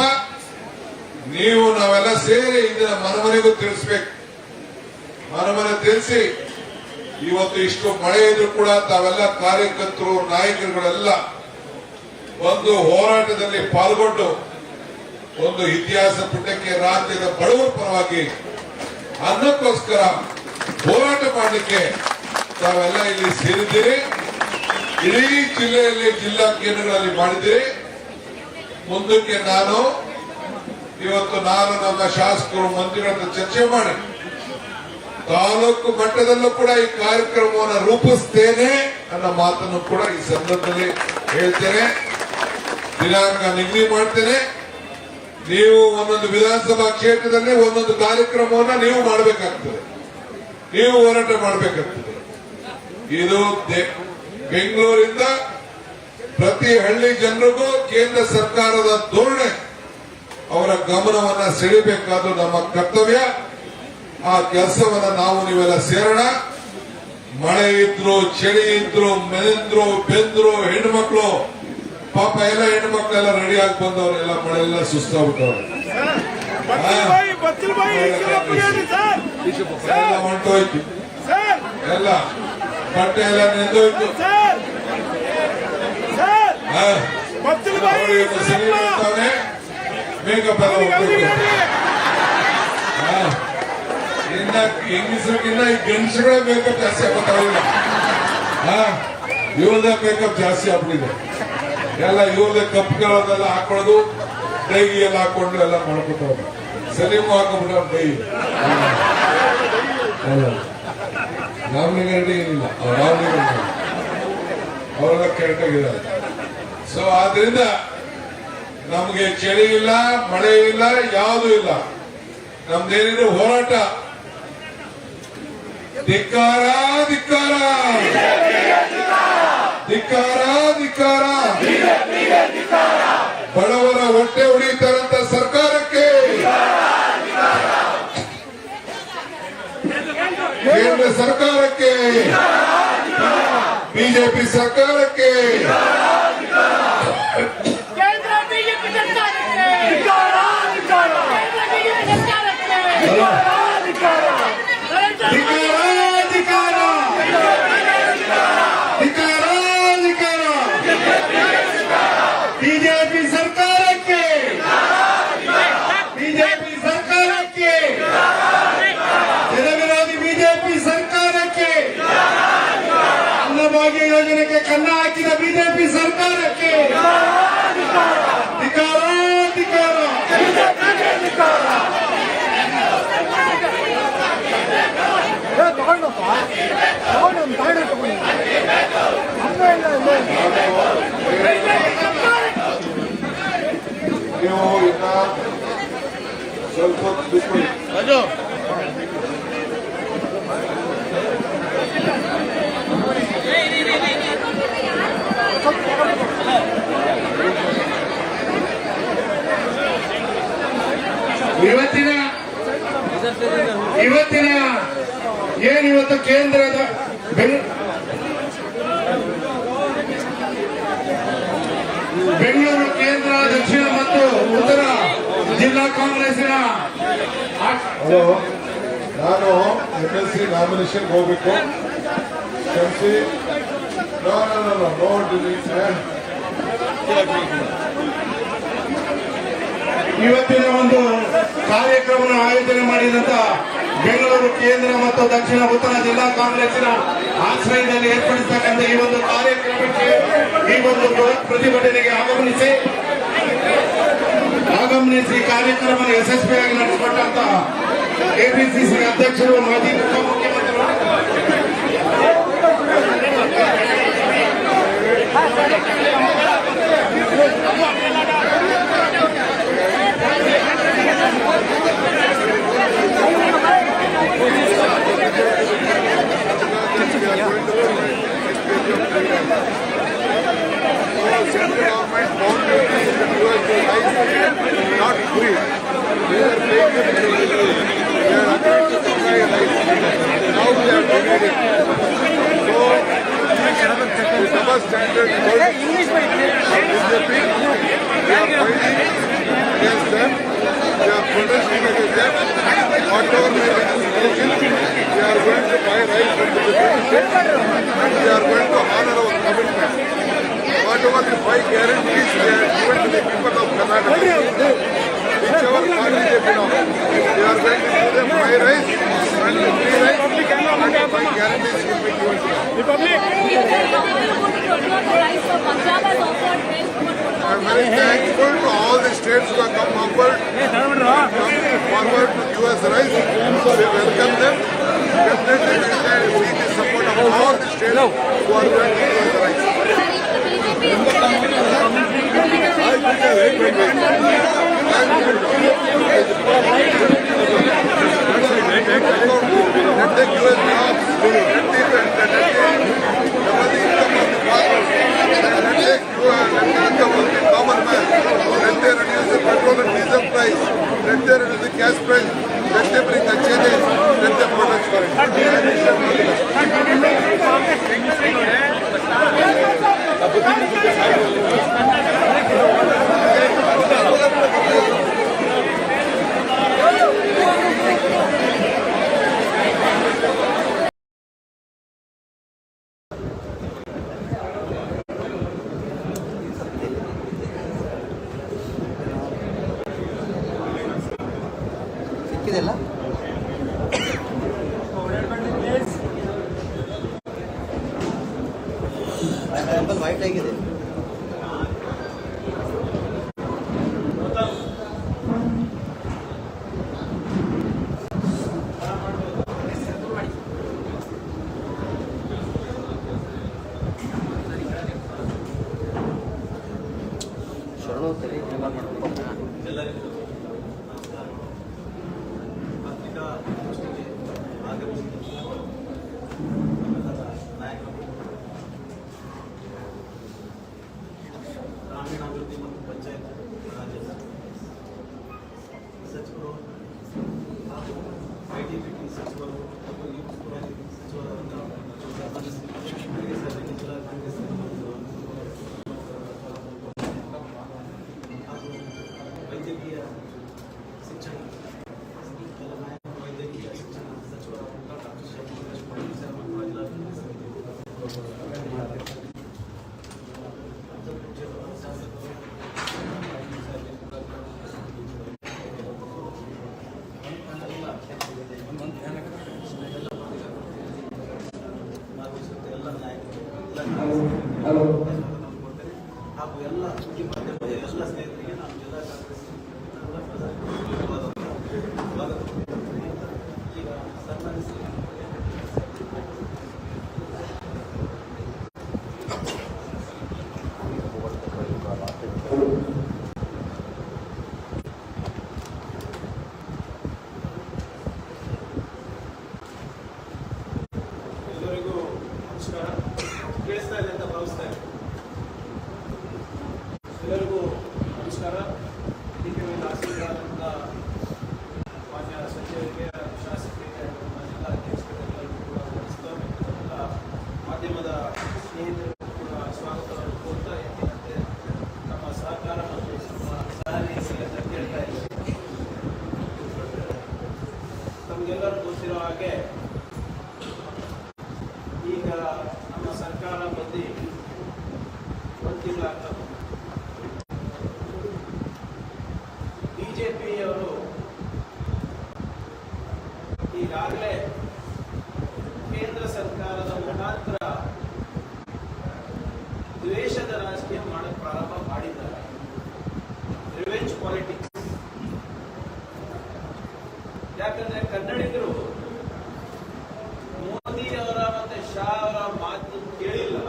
ನೀವು ನಾವೆಲ್ಲ ಸೇರಿ ಇದನ್ನ ಮನಮನೆಗೂ ತಿಳಿಸ್ಬೇಕು. ಮನಮನೆ ತಿಳಿಸಿ ಇವತ್ತು ಇಷ್ಟು ಮಳೆ ಇದ್ರು ಕೂಡ ತಾವೆಲ್ಲ ಕಾರ್ಯಕರ್ತರು ನಾಯಕರುಗಳೆಲ್ಲ ಒಂದು ಹೋರಾಟದಲ್ಲಿ ಪಾಲ್ಗೊಂಡು ಒಂದು ಇತಿಹಾಸ ಪುಟಕ್ಕೆ ರಾಜ್ಯದ ಬಡವರ ಪರವಾಗಿ ಅನ್ನಕ್ಕೋಸ್ಕರ ಹೋರಾಟ ಮಾಡಲಿಕ್ಕೆ ತಾವೆಲ್ಲ ಇಲ್ಲಿ ಸೇರಿದ್ದೀರಿ. ಇಡೀ ಜಿಲ್ಲೆಯಲ್ಲಿ ಜಿಲ್ಲಾ ಕೇಂದ್ರಗಳಲ್ಲಿ ಮಾಡಿದ್ದೀರಿ. ಮುಂದಕ್ಕೆ ಇವತ್ತು ನಾನು ನಮ್ಮ ಶಾಸಕರು ಮಂತ್ರಿಗಳ ಹತ್ರ ಚರ್ಚೆ ಮಾಡಿ ತಾಲೂಕು ಮಟ್ಟದಲ್ಲೂ ಕೂಡ ಈ ಕಾರ್ಯಕ್ರಮವನ್ನು ರೂಪಿಸ್ತೇನೆ ಅನ್ನೋ ಮಾತನ್ನು ಕೂಡ ಈ ಸಂದರ್ಭದಲ್ಲಿ ಹೇಳ್ತೇನೆ. ದಿನಾಂಕ ನಿಗದಿ ಮಾಡ್ತೇನೆ. ನೀವು ಒಂದೊಂದು ವಿಧಾನಸಭಾ ಕ್ಷೇತ್ರದಲ್ಲಿ ಒಂದೊಂದು ಕಾರ್ಯಕ್ರಮವನ್ನ ನೀವು ಮಾಡಬೇಕಾಗ್ತದೆ, ನೀವು ಹೋರಾಟ ಮಾಡಬೇಕಾಗ್ತದೆ. ಇದು ಬೆಂಗಳೂರಿಂದ ಪ್ರತಿ ಹಳ್ಳಿ ಜನರಿಗೂ ಕೇಂದ್ರ ಸರ್ಕಾರದ ಧೋರಣೆ ಅವರ ಗಮನವನ್ನ ಸೆಳೆಯಬೇಕಾದ್ದು ನಮ್ಮ ಕರ್ತವ್ಯ. ಆ ಕೆಲಸವನ್ನ ನಾವು ನೀವೆಲ್ಲ ಸೇರೋಣ. ಮಳೆ ಇದ್ರು, ಚಳಿ ಇದ್ರು, ಮೆನೆಂದ್ರು, ಬೆಂದ್ರು, ಹೆಣ್ಮಕ್ಳು ಪಾಪ ಎಲ್ಲ ಹೆಣ್ಮಕ್ಳೆಲ್ಲ ರೆಡಿ ಆಗಿ ಬಂದವರೆಲ್ಲ ಮಳೆಲ್ಲ ಸುಸ್ತಾಗ್ಬಿಟ್ಟವ್ರೆ. ಎಲ್ಲ ಹೊಂಟೋಯ್ತು, ಎಲ್ಲ ಬಟ್ಟೆ ಎಲ್ಲ ನೆಂದೋಯ್ತು. ಮೇಕಪ್ ಎಲ್ಲ ಇನ್ನ ಹೆಂಗಸರಿಗಿನ್ನ ಈ ಗಂಡಸಗಳೇ ಮೇಕಪ್ ಜಾಸ್ತಿ ಆಗ್ಬಿಟ್ಟಾವಿಲ್ಲ. ಇವ್ರದೇ ಮೇಕಪ್ ಜಾಸ್ತಿ ಆಗ್ಬಿಟ್ಟಿದೆ. ಎಲ್ಲ ಇವ್ರದೇ ಕಪ್ಗಳನ್ನೆಲ್ಲ ಹಾಕೊಳ್ಳೋದು, ಡೈಗಿ ಎಲ್ಲ ಹಾಕೊಂಡು ಎಲ್ಲ ಮಾಡ್ಬಿಟ್ಟವ್ರು. ಸಲೀಮು ಹಾಕೊಂಡ್ಬಿಟ್ಟ ಡೈ. ರಾಮಲಿಂಗ ರೆಡ್ಡಿ ಏನಿಲ್ಲ, ಅವರೆಲ್ಲ ಕೆಟ್ಟಾಗಿದ್ದಾರೆ. ಸೊ ಆದ್ರಿಂದ ನಮ್ಗೆ ಚಳಿ ಇಲ್ಲ, ಮಳೆ ಇಲ್ಲ, ಯಾವುದೂ ಇಲ್ಲ. ನಮ್ದೇನಿದ್ರು ಹೋರಾಟ. ಧಿಕ್ಕಾರ ಧಿಕ್ಕಾರ ಧಿಕ್ಕಾರ ಧಿಕ್ಕಾರ ಬಡವರ ಹೊಟ್ಟೆ ಹೊಡಿತಾರಂತ ಸರ್ಕಾರಕ್ಕೆ, ಕೇಂದ್ರ ಸರ್ಕಾರಕ್ಕೆ, ಬಿಜೆಪಿ ಸರ್ಕಾರಕ್ಕೆ, ಧಿಕ್ಕಾರ ಧಿಕ್ಕಾರ ಧಿಕ್ಕಾರ ಧಿಕ್ಕಾರ ಬಿಜೆಪಿ ಸರ್ಕಾರಕ್ಕೆ, ಬಿಜೆಪಿ ಸರ್ಕಾರಕ್ಕೆ, ಜನವಿರೋಧಿ ಬಿಜೆಪಿ ಸರ್ಕಾರಕ್ಕೆ, ಅನ್ನಭಾಗ್ಯ ಯೋಜನೆಗೆ ಕನ್ನ ಹಾಕಿದ ಬಿಜೆಪಿ ಸರ್ಕಾರಕ್ಕೆ ಧಿಕ್ಕಾರ, ಧಿಕ್ಕಾರ. ನೀವು ಇನ್ನ ಸ್ವಲ್ಪ ಹೊತ್ತು ಬಿಟ್ಕೊಳ್ಳಿ. ಇವತ್ತಿನ ಏನಿವತ್ತು ಕೇಂದ್ರದ ಬೆಂಗಳೂರು ಕೇಂದ್ರ, ದಕ್ಷಿಣ ಮತ್ತು ಉತ್ತರ ಜಿಲ್ಲಾ ಕಾಂಗ್ರೆಸ್ಸಿನ ಹಲೋ, ನಾನು MLC ನಾಮಿನೇಷನ್ ಹೋಗ್ಬೇಕು. ಕ್ಷಮಿಸಿ. No delete. ಇವತ್ತಿನ ಒಂದು ಕಾರ್ಯಕ್ರಮ ಆಯೋಜನೆ ಮಾಡಿದಂತ ಬೆಂಗಳೂರು ಕೇಂದ್ರ ಮತ್ತು ದಕ್ಷಿಣ ಉತ್ತರ ಜಿಲ್ಲಾ ಕಾಂಗ್ರೆಸ್ಸಿನ ಆಶ್ರಯದಲ್ಲಿ ಏರ್ಪಡಿಸತಕ್ಕಂಥ ಈ ಒಂದು ಕಾರ್ಯಕ್ರಮಕ್ಕೆ, ಈ ಒಂದು ಬೃಹತ್ ಪ್ರತಿಭಟನೆಗೆ ಆಗಮನಿಸಿ ಕಾರ್ಯಕ್ರಮ ಯಶಸ್ವಿಯಾಗಿ ನಡೆಸಿಕೊಟ್ಟಂತ ಕೆಪಿಸಿಸಿ ಅಧ್ಯಕ್ಷರು, ಮಾಜಿ ಉಪಮುಖ್ಯಮಂತ್ರಿಗಳು, Central government boundaries not free. They are paying them individually. They are agreed to supply rice. Now they are doing it. So, the double standard is BJP. They are fighting against them. They are protesting against them. Whatever may be the solution, they are going to buy rice from the British and they are going to honor our commitment. Whatever the 5 guarantees they are given to the people of Karnataka, whichever party they belong, they are going to give them 5 rice and 3 rice and the 5 guarantees will be given to them. I am very thankful to all the states who have come forward to give us rice. So we welcome them. Definitely we can seek the support of all the states who are going to give us rice. Let the US jobs, let the income of the common man, let they reduce the petrol and diesel price, let they reduce the gas price, let they bring the changes, let them protest for ಸಿಕ್ಕಿದೆಲ್ಲ wait ಆಗಿದೆ. ಶರಣೋತ್ತರಿ ಎಲ್ಲರಿಗೂ ನಮಸ್ಕಾರ. ಪತ್ರಿಕಾಗೋಷ್ಠಿಗೆ ಆಗಮಿಸಿದ ನಾಯಕರು, ಗ್ರಾಮೀಣಾಭಿವೃದ್ಧಿ ಮತ್ತು ಪಂಚಾಯತ್ ರಾಜ್ಯ ಸಚಿವರು ಹಾಗೂ ITBT ಸಚಿವರು ಹಾಗೂ ಯೂತ್ ಸಚಿವರಾದ ಜಿಲ್ಲಾ ಕಾಂಗ್ರೆಸ್ ಹಾಗೂ ವೈದ್ಯಕೀಯ ಶಿಕ್ಷಣ ವೈದ್ಯಕೀಯ ಶಿಕ್ಷಣ ಸಚಿವರಾದ ಡಾಕ್ಟರ್ ಶಿವಕುಮಾರ್ ಪಾಟೀಲ್ ಜಿಲ್ಲಾ ಕಾಂಗ್ರೆಸ್ ಶಾಸಕರು ಎಲ್ಲರಿಗೂ ನಮಸ್ಕಾರ. ಇದಕ್ಕೆ ಆಸಕ್ತರಾದಂಥ ಮಾನ್ಯ ಸಚಿವರಿಗೆ, ಶಾಸಕರಿಗೆ, ಜಿಲ್ಲಾ ಅಧ್ಯಕ್ಷರಿಗೆಲ್ಲರಿಗೂ ಕೂಡ ನಮಸ್ಕಾರ. ಮಾಧ್ಯಮದ ಸ್ನೇಹಿತರಿಗೂ ಕೂಡ ಸ್ವಾಗತವನ್ನು ಕೋರ್ತಾ ಎಂದಿನಂತೆ ನಮ್ಮ ಸಹಕಾರ ಮತ್ತು ನಮ್ಮ ಸಹನಿಸಿ ಅಂತ ಕೇಳ್ತಾ ಇದ್ದೀವಿ. ನಮಗೆಲ್ಲರೂ ಗೊತ್ತಿರೋ ಹಾಗೆ ಈಗ ನಮ್ಮ ಸರ್ಕಾರ ಬಂದು ಒಂದು ತಿಂಗಳಾಗ್ತದೆ. ಬಿಜೆಪಿಯವರು ಈಗಾಗಲೇ ಕೇಂದ್ರ ಸರ್ಕಾರದ ಮುಖಾಂತರ ದ್ವೇಷದ ರಾಜಕೀಯ ಮಾಡಕ್ಕೆ ಪ್ರಾರಂಭ ಮಾಡಿದ್ದಾರೆ. Revenge politics. ಯಾಕಂದ್ರೆ ಕನ್ನಡಿಗರು ಮೋದಿ ಅವರ ಮತ್ತೆ ಶಾ ಅವರ ಮಾತು ಕೇಳಿಲ್ಲ.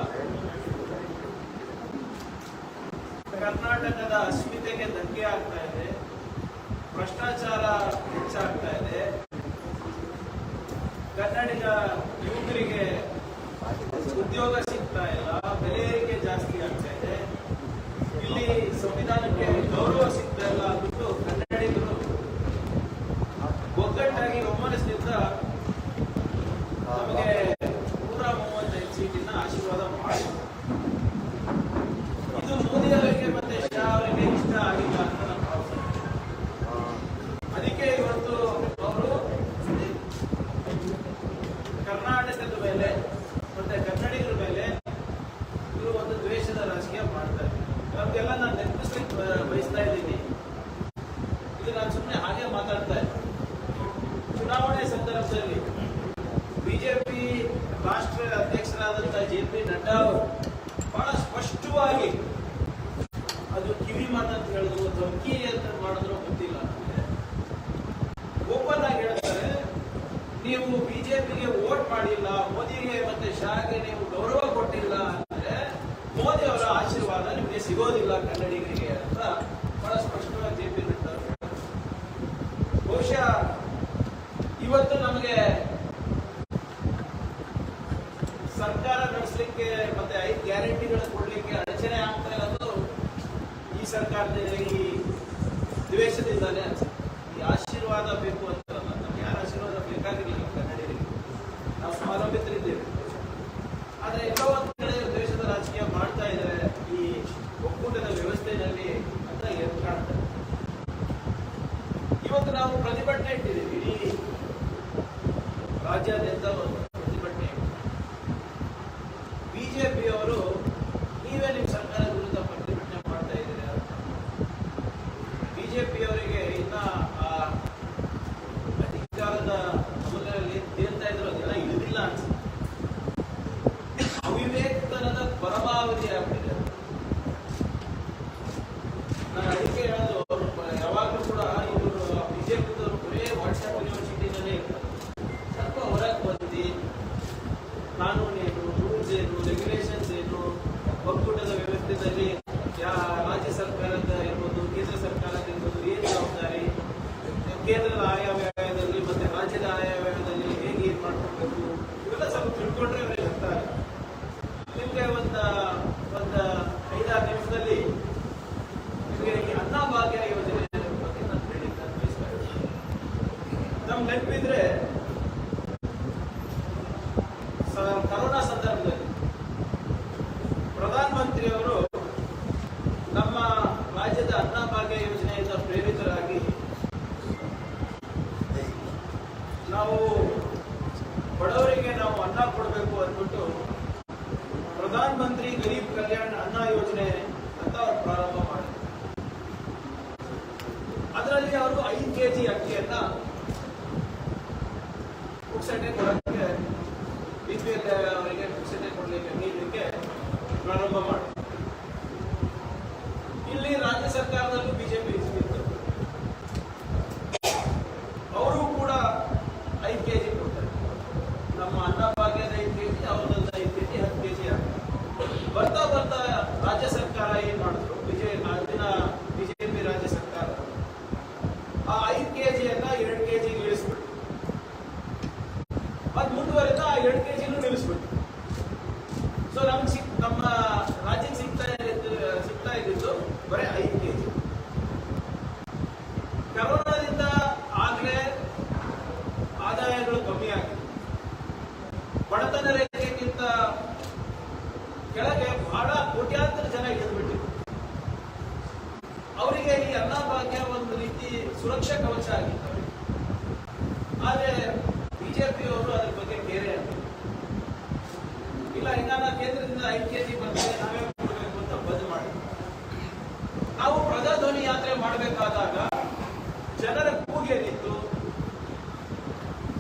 ಕರ್ನಾಟಕದ ಅಸ್ಮಿತೆಗೆ ಧಕ್ಕೆ ಆಗ್ತಾ ಇದೆ, ಭ್ರಷ್ಟಾಚಾರ ಹೆಚ್ಚಾಗ್ತಾ ಇದೆ, ಕನ್ನಡಿಗ ಯುವಕರಿಗೆ ಉದ್ಯೋಗ ಸಿಗ್ತಾ ಇಲ್ಲ, ಬೆಲೆ ಏರಿಕೆ ಜಾಸ್ತಿ ಆಗ್ತಾ ಇದೆ, ಇಲ್ಲಿ ಸಂವಿಧಾನಕ್ಕೆ ಗೌರವ ಸಿಗ್ತಾ ಇಲ್ಲ ಅಂದ್ಬಿಟ್ಟು ಕನ್ನಡಿಗರು ಒಗ್ಗಟ್ಟಾಗಿ ಒಮ್ಮನಸ್ಸಿನಿಂದ ನಮಗೆ 135 ಸೀಟಿನ ಆಶೀರ್ವಾದ ಮಾಡಿ, ಇದು ಮೋದಿ ಅವರಿಗೆ ಮತ್ತೆ ಶಾ ಅವರಿಗೆ ಇಷ್ಟ ಆಗಿಲ್ಲ ಅಂತ ನಮ್ಮ ಭಾವನೆ. ಅದಕ್ಕೆ ಇವತ್ತು ಅವರು ಕರ್ನಾಟಕದ ಮೇಲೆ ಮತ್ತೆ ಕನ್ನಡಿಗರ ಮೇಲೆ ಇವರು ಒಂದು ದ್ವೇಷದ ರಾಜಕೀಯ ಮಾಡ್ತಾರೆ. ನಮಗೆಲ್ಲ ನಾನು ನೆನಪಿಸ್ಲಿಕ್ಕೆ ಬಯಸ್ತಾ ಇದ್ದೀನಿ. ಇದು ನಾನು ಸುಮ್ಮನೆ ಹಾಗೆ ಮಾತಾಡ್ತಾ ಇದ್ದೀನಿ. ಚುನಾವಣೆ ಸಂದರ್ಭದಲ್ಲಿ ಬಿಜೆಪಿ ರಾಷ್ಟ್ರೀಯ ಅಧ್ಯಕ್ಷರಾದಂತಹ JP ನಡ್ಡಾ ಅವರು ಬಹಳ ಸ್ಪಷ್ಟವಾಗಿ ಅದು ಕಿವಿ ಮಾತಂತ ಹೇಳಿದ್ರು, ಧಮಕಿ ಅಂತ ಮಾಡಿದ್ರು ಗೊತ್ತಿಲ್ಲ, ಓಪನ್ ಆಗಿ ಹೇಳ್ತಾರೆ, ನೀವು ಬಿಜೆಪಿಗೆ ವೋಟ್ ಮಾಡಿಲ್ಲ, ಮೋದಿಗೆ ಮತ್ತೆ ಶಾಗೆ ನೀವು ಗೌರವ ಕೊಟ್ಟಿಲ್ಲ ಅಂದ್ರೆ ಮೋದಿ ಅವರ ಆಶೀರ್ವಾದ ನಿಮಗೆ ಸಿಗೋದಿಲ್ಲ ಕನ್ನಡಿಗರಿಗೆ ಅಂತ ಬಹಳ ಸ್ಪಷ್ಟವಾಗಿ JP ನಡ್ಡಾ ಅವರು. ಬಹುಶಃ ಇವತ್ತು ನಮಗೆ ಸರ್ಕಾರ ನಡೆಸಲಿಕ್ಕೆ ಮತ್ತೆ 5 ಗ್ಯಾರಂಟಿಗಳು ಕೊಡ್ಲಿಕ್ಕೆ ಅಡಚಣೆ ಆಗ್ತಾ ಇರೋದು ಈ ಸರ್ಕಾರದ ಈ ದ್ವೇಷದಿಂದಾನೇ ಅನ್ಸುತ್ತೆ. ಈ ಆಶೀರ್ವಾದ ಬೇಕು ಅಂತಲ್ಲ, ನಮ್ಗೆ ಯಾರ ಆಶೀರ್ವಾದ ಬೇಕಾಗಿರಲಿಲ್ಲ ಕನ್ನಡಿಗರಿಗೆ, ನಾವು ಸ್ವಾವಲಂಬಿತರಿದ್ದೇವೆ. ಆದ್ರೆ ಎಲ್ಲೋ ಒಂದು ಕಡೆ ದ್ವೇಷದ ರಾಜಕೀಯ ಮಾಡ್ತಾ ಇದ್ದಾರೆ ಈ ಒಕ್ಕೂಟದ ವ್ಯವಸ್ಥೆಯಲ್ಲಿ ಅಂತ ಎದ್ದು ಕಾಣ್ತಾರೆ. ಇವತ್ತು ನಾವು ಪ್ರತಿಭಟನೆ ಇಟ್ಟಿದ್ದೀವಿ, ಇಡೀ ರಾಜ್ಯಾದ್ಯಂತ ಒಂದು ಪ್ರತಿಭಟನೆ. ಬಿಜೆಪಿಯವರು ನೀವೇ ನಿಮ್ಮ ಸರ್ಕಾರದ ವಿರುದ್ಧ ಪ್ರತಿಭಟನೆ ಮಾಡ್ತಾ ಇದ್ದೀರಾ? ಬಿಜೆಪಿಯವರಿಗೆ ಇನ್ನ ಅಧಿಕಾರದ ಅಮಲಲ್ಲಿ ತೇಲ್ತಾ ಇದ್ರು ಅದೆಲ್ಲ ಇಳಿದಿಲ್ಲ ಅನ್ಸುತ್ತೆ. ಅವಿವೇಕತನದ ಪರಮಾವಧಿ ಆಗ್ತಿದೆ. ನಾನು ಅದಕ್ಕೆ ಹೇಳೋದು, ಯಾವಾಗಲೂ ಕೂಡ ಇವರು ಬಿಜೆಪಿದವರು ಬರೇ ವಾಟ್ಸ್ಆಪ್ ಯೂನಿವರ್ಸಿಟಿನಲ್ಲೇ ಇರ್ತಾರೆ. ಸ್ವಲ್ಪ ಹೊರಗೆ ಬಂದು ಕಾನೂನು ಏನು, ರೂಲ್ಸ್ ಏನು, ರೆಗ್ಯುಲೇಷನ್ಸ್ ಏನು, ಒಕ್ಕೂಟದ ವ್ಯವಸ್ಥೆಯಲ್ಲಿ ರಾಜ್ಯ ಸರ್ಕಾರದ ಇರ್ಬೋದು, ಕೇಂದ್ರ ಸರ್ಕಾರದ ಇರ್ಬೋದು, ಏನು ಜವಾಬ್ದಾರಿ, ಕೇಂದ್ರದ ಆಯವ್ಯಯದಲ್ಲಿ ಮತ್ತೆ ರಾಜ್ಯದ ಆಯವ್ಯಯದಲ್ಲಿ ಹೇಗೆ ಏನ್ ಮಾಡ್ಕೊಳ್ಬೇಕು, ಇವೆಲ್ಲ ಸ್ವಲ್ಪ ತಿಳ್ಕೊಂಡ್ರೆ ಅವರಿಗೆ ಅರ್ಥ ಆಗುತ್ತೆ. ನಿಮ್ಗೆ ಒಂದು 5-6 ನಿಮಿಷದಲ್ಲಿ ನಿಮಗೆ ಈ ಅನ್ನಭಾಗ್ಯ ಯೋಜನೆ ಬಗ್ಗೆ ನಾನು ಹೇಳಿದ್ದೆ ಬಯಸ್ತಾ ಇದ್ದೀನಿ. ನಮ್ಗೆ ನೆನಪಿದ್ರೆ ಕರೋನಾ ಸಂದರ್ಭದಲ್ಲಿ ಪ್ರಧಾನಮಂತ್ರಿಯವರು ನಮ್ಮ ರಾಜ್ಯದ ಅನ್ನಭಾಗ್ಯ ಯೋಜನೆಯಿಂದ ಪ್ರೇರಿತರಾಗಿ ನಾವು ಬಡವರಿಗೆ ನಾವು ಅನ್ನ ಕೊಡಬೇಕು ಅಂದ್ಬಿಟ್ಟು ಪ್ರಧಾನ ಮಂತ್ರಿ ಗರೀಬ್ ಕಲ್ಯಾಣ ಅನ್ನ ಯೋಜನೆ ಅಂತ ಅವರು ಪ್ರಾರಂಭ ಮಾಡಿದ್ರು. ಅದರಲ್ಲಿ ಅವರು 5 kg ಅಕ್ಕಿಯನ್ನ ಪುಕ್ಸಟೆ ಕೊಡಕ್ಕೆ, BPL ಅವರಿಗೆ ಪುಕ್ಸಟೆ ಕೊಡ್ಲಿಕ್ಕೆ ನೀಡಲಿಕ್ಕೆ ಪ್ರಾರಂಭ ಮಾಡಿದ್ರು. ಇಲ್ಲಿ ರಾಜ್ಯ ಸರ್ಕಾರದಲ್ಲೂ ಬಿಜೆಪಿ ಇತ್ತು. ಅವರು ಕೂಡ 5 kg ಕೊಡ್ತಾರೆ. ನಮ್ಮ ಅನ್ನಭಾಗ್ಯದ 5 kg, ಅವ್ರದ್ದು 5 kg, 10 kg ಆಗ್ತದೆ. ಬರ್ತಾ ಬರ್ತಾ ರಾಜ್ಯ ಸರ್ಕಾರ ಏನ್ ಮಾಡಿದ್ರು, ಬಿಜೆಪಿ ರಾಜ್ಯ ಸರ್ಕಾರ ಆ 5 kg 2 kg ಇಳಿಸ್ಬಿಟ್ಟು ನಮಗೆ ಈ ಅನ್ನಭಾಗ್ಯ ಒಂದು ರೀತಿ ಸುರಕ್ಷಾ ಕವಚ ಆಗಿತ್ತು. ಆದ್ರೆ ಬಿಜೆಪಿಯವರು ಅದ್ರ ಬಗ್ಗೆ ಕೇರೆ ಇಲ್ಲ. ಈಗ ಕೇಂದ್ರದಿಂದ 5 kg ಬರ್ತದೆ, ನಾವೇ ಕೊಡಬೇಕು ಅಂತ ಬಂದ್ ಮಾಡಿ. ನಾವು ಪ್ರಜಾಧ್ವನಿ ಯಾತ್ರೆ ಮಾಡಬೇಕಾದಾಗ ಜನರ ಕೂಗೇನಿತ್ತು,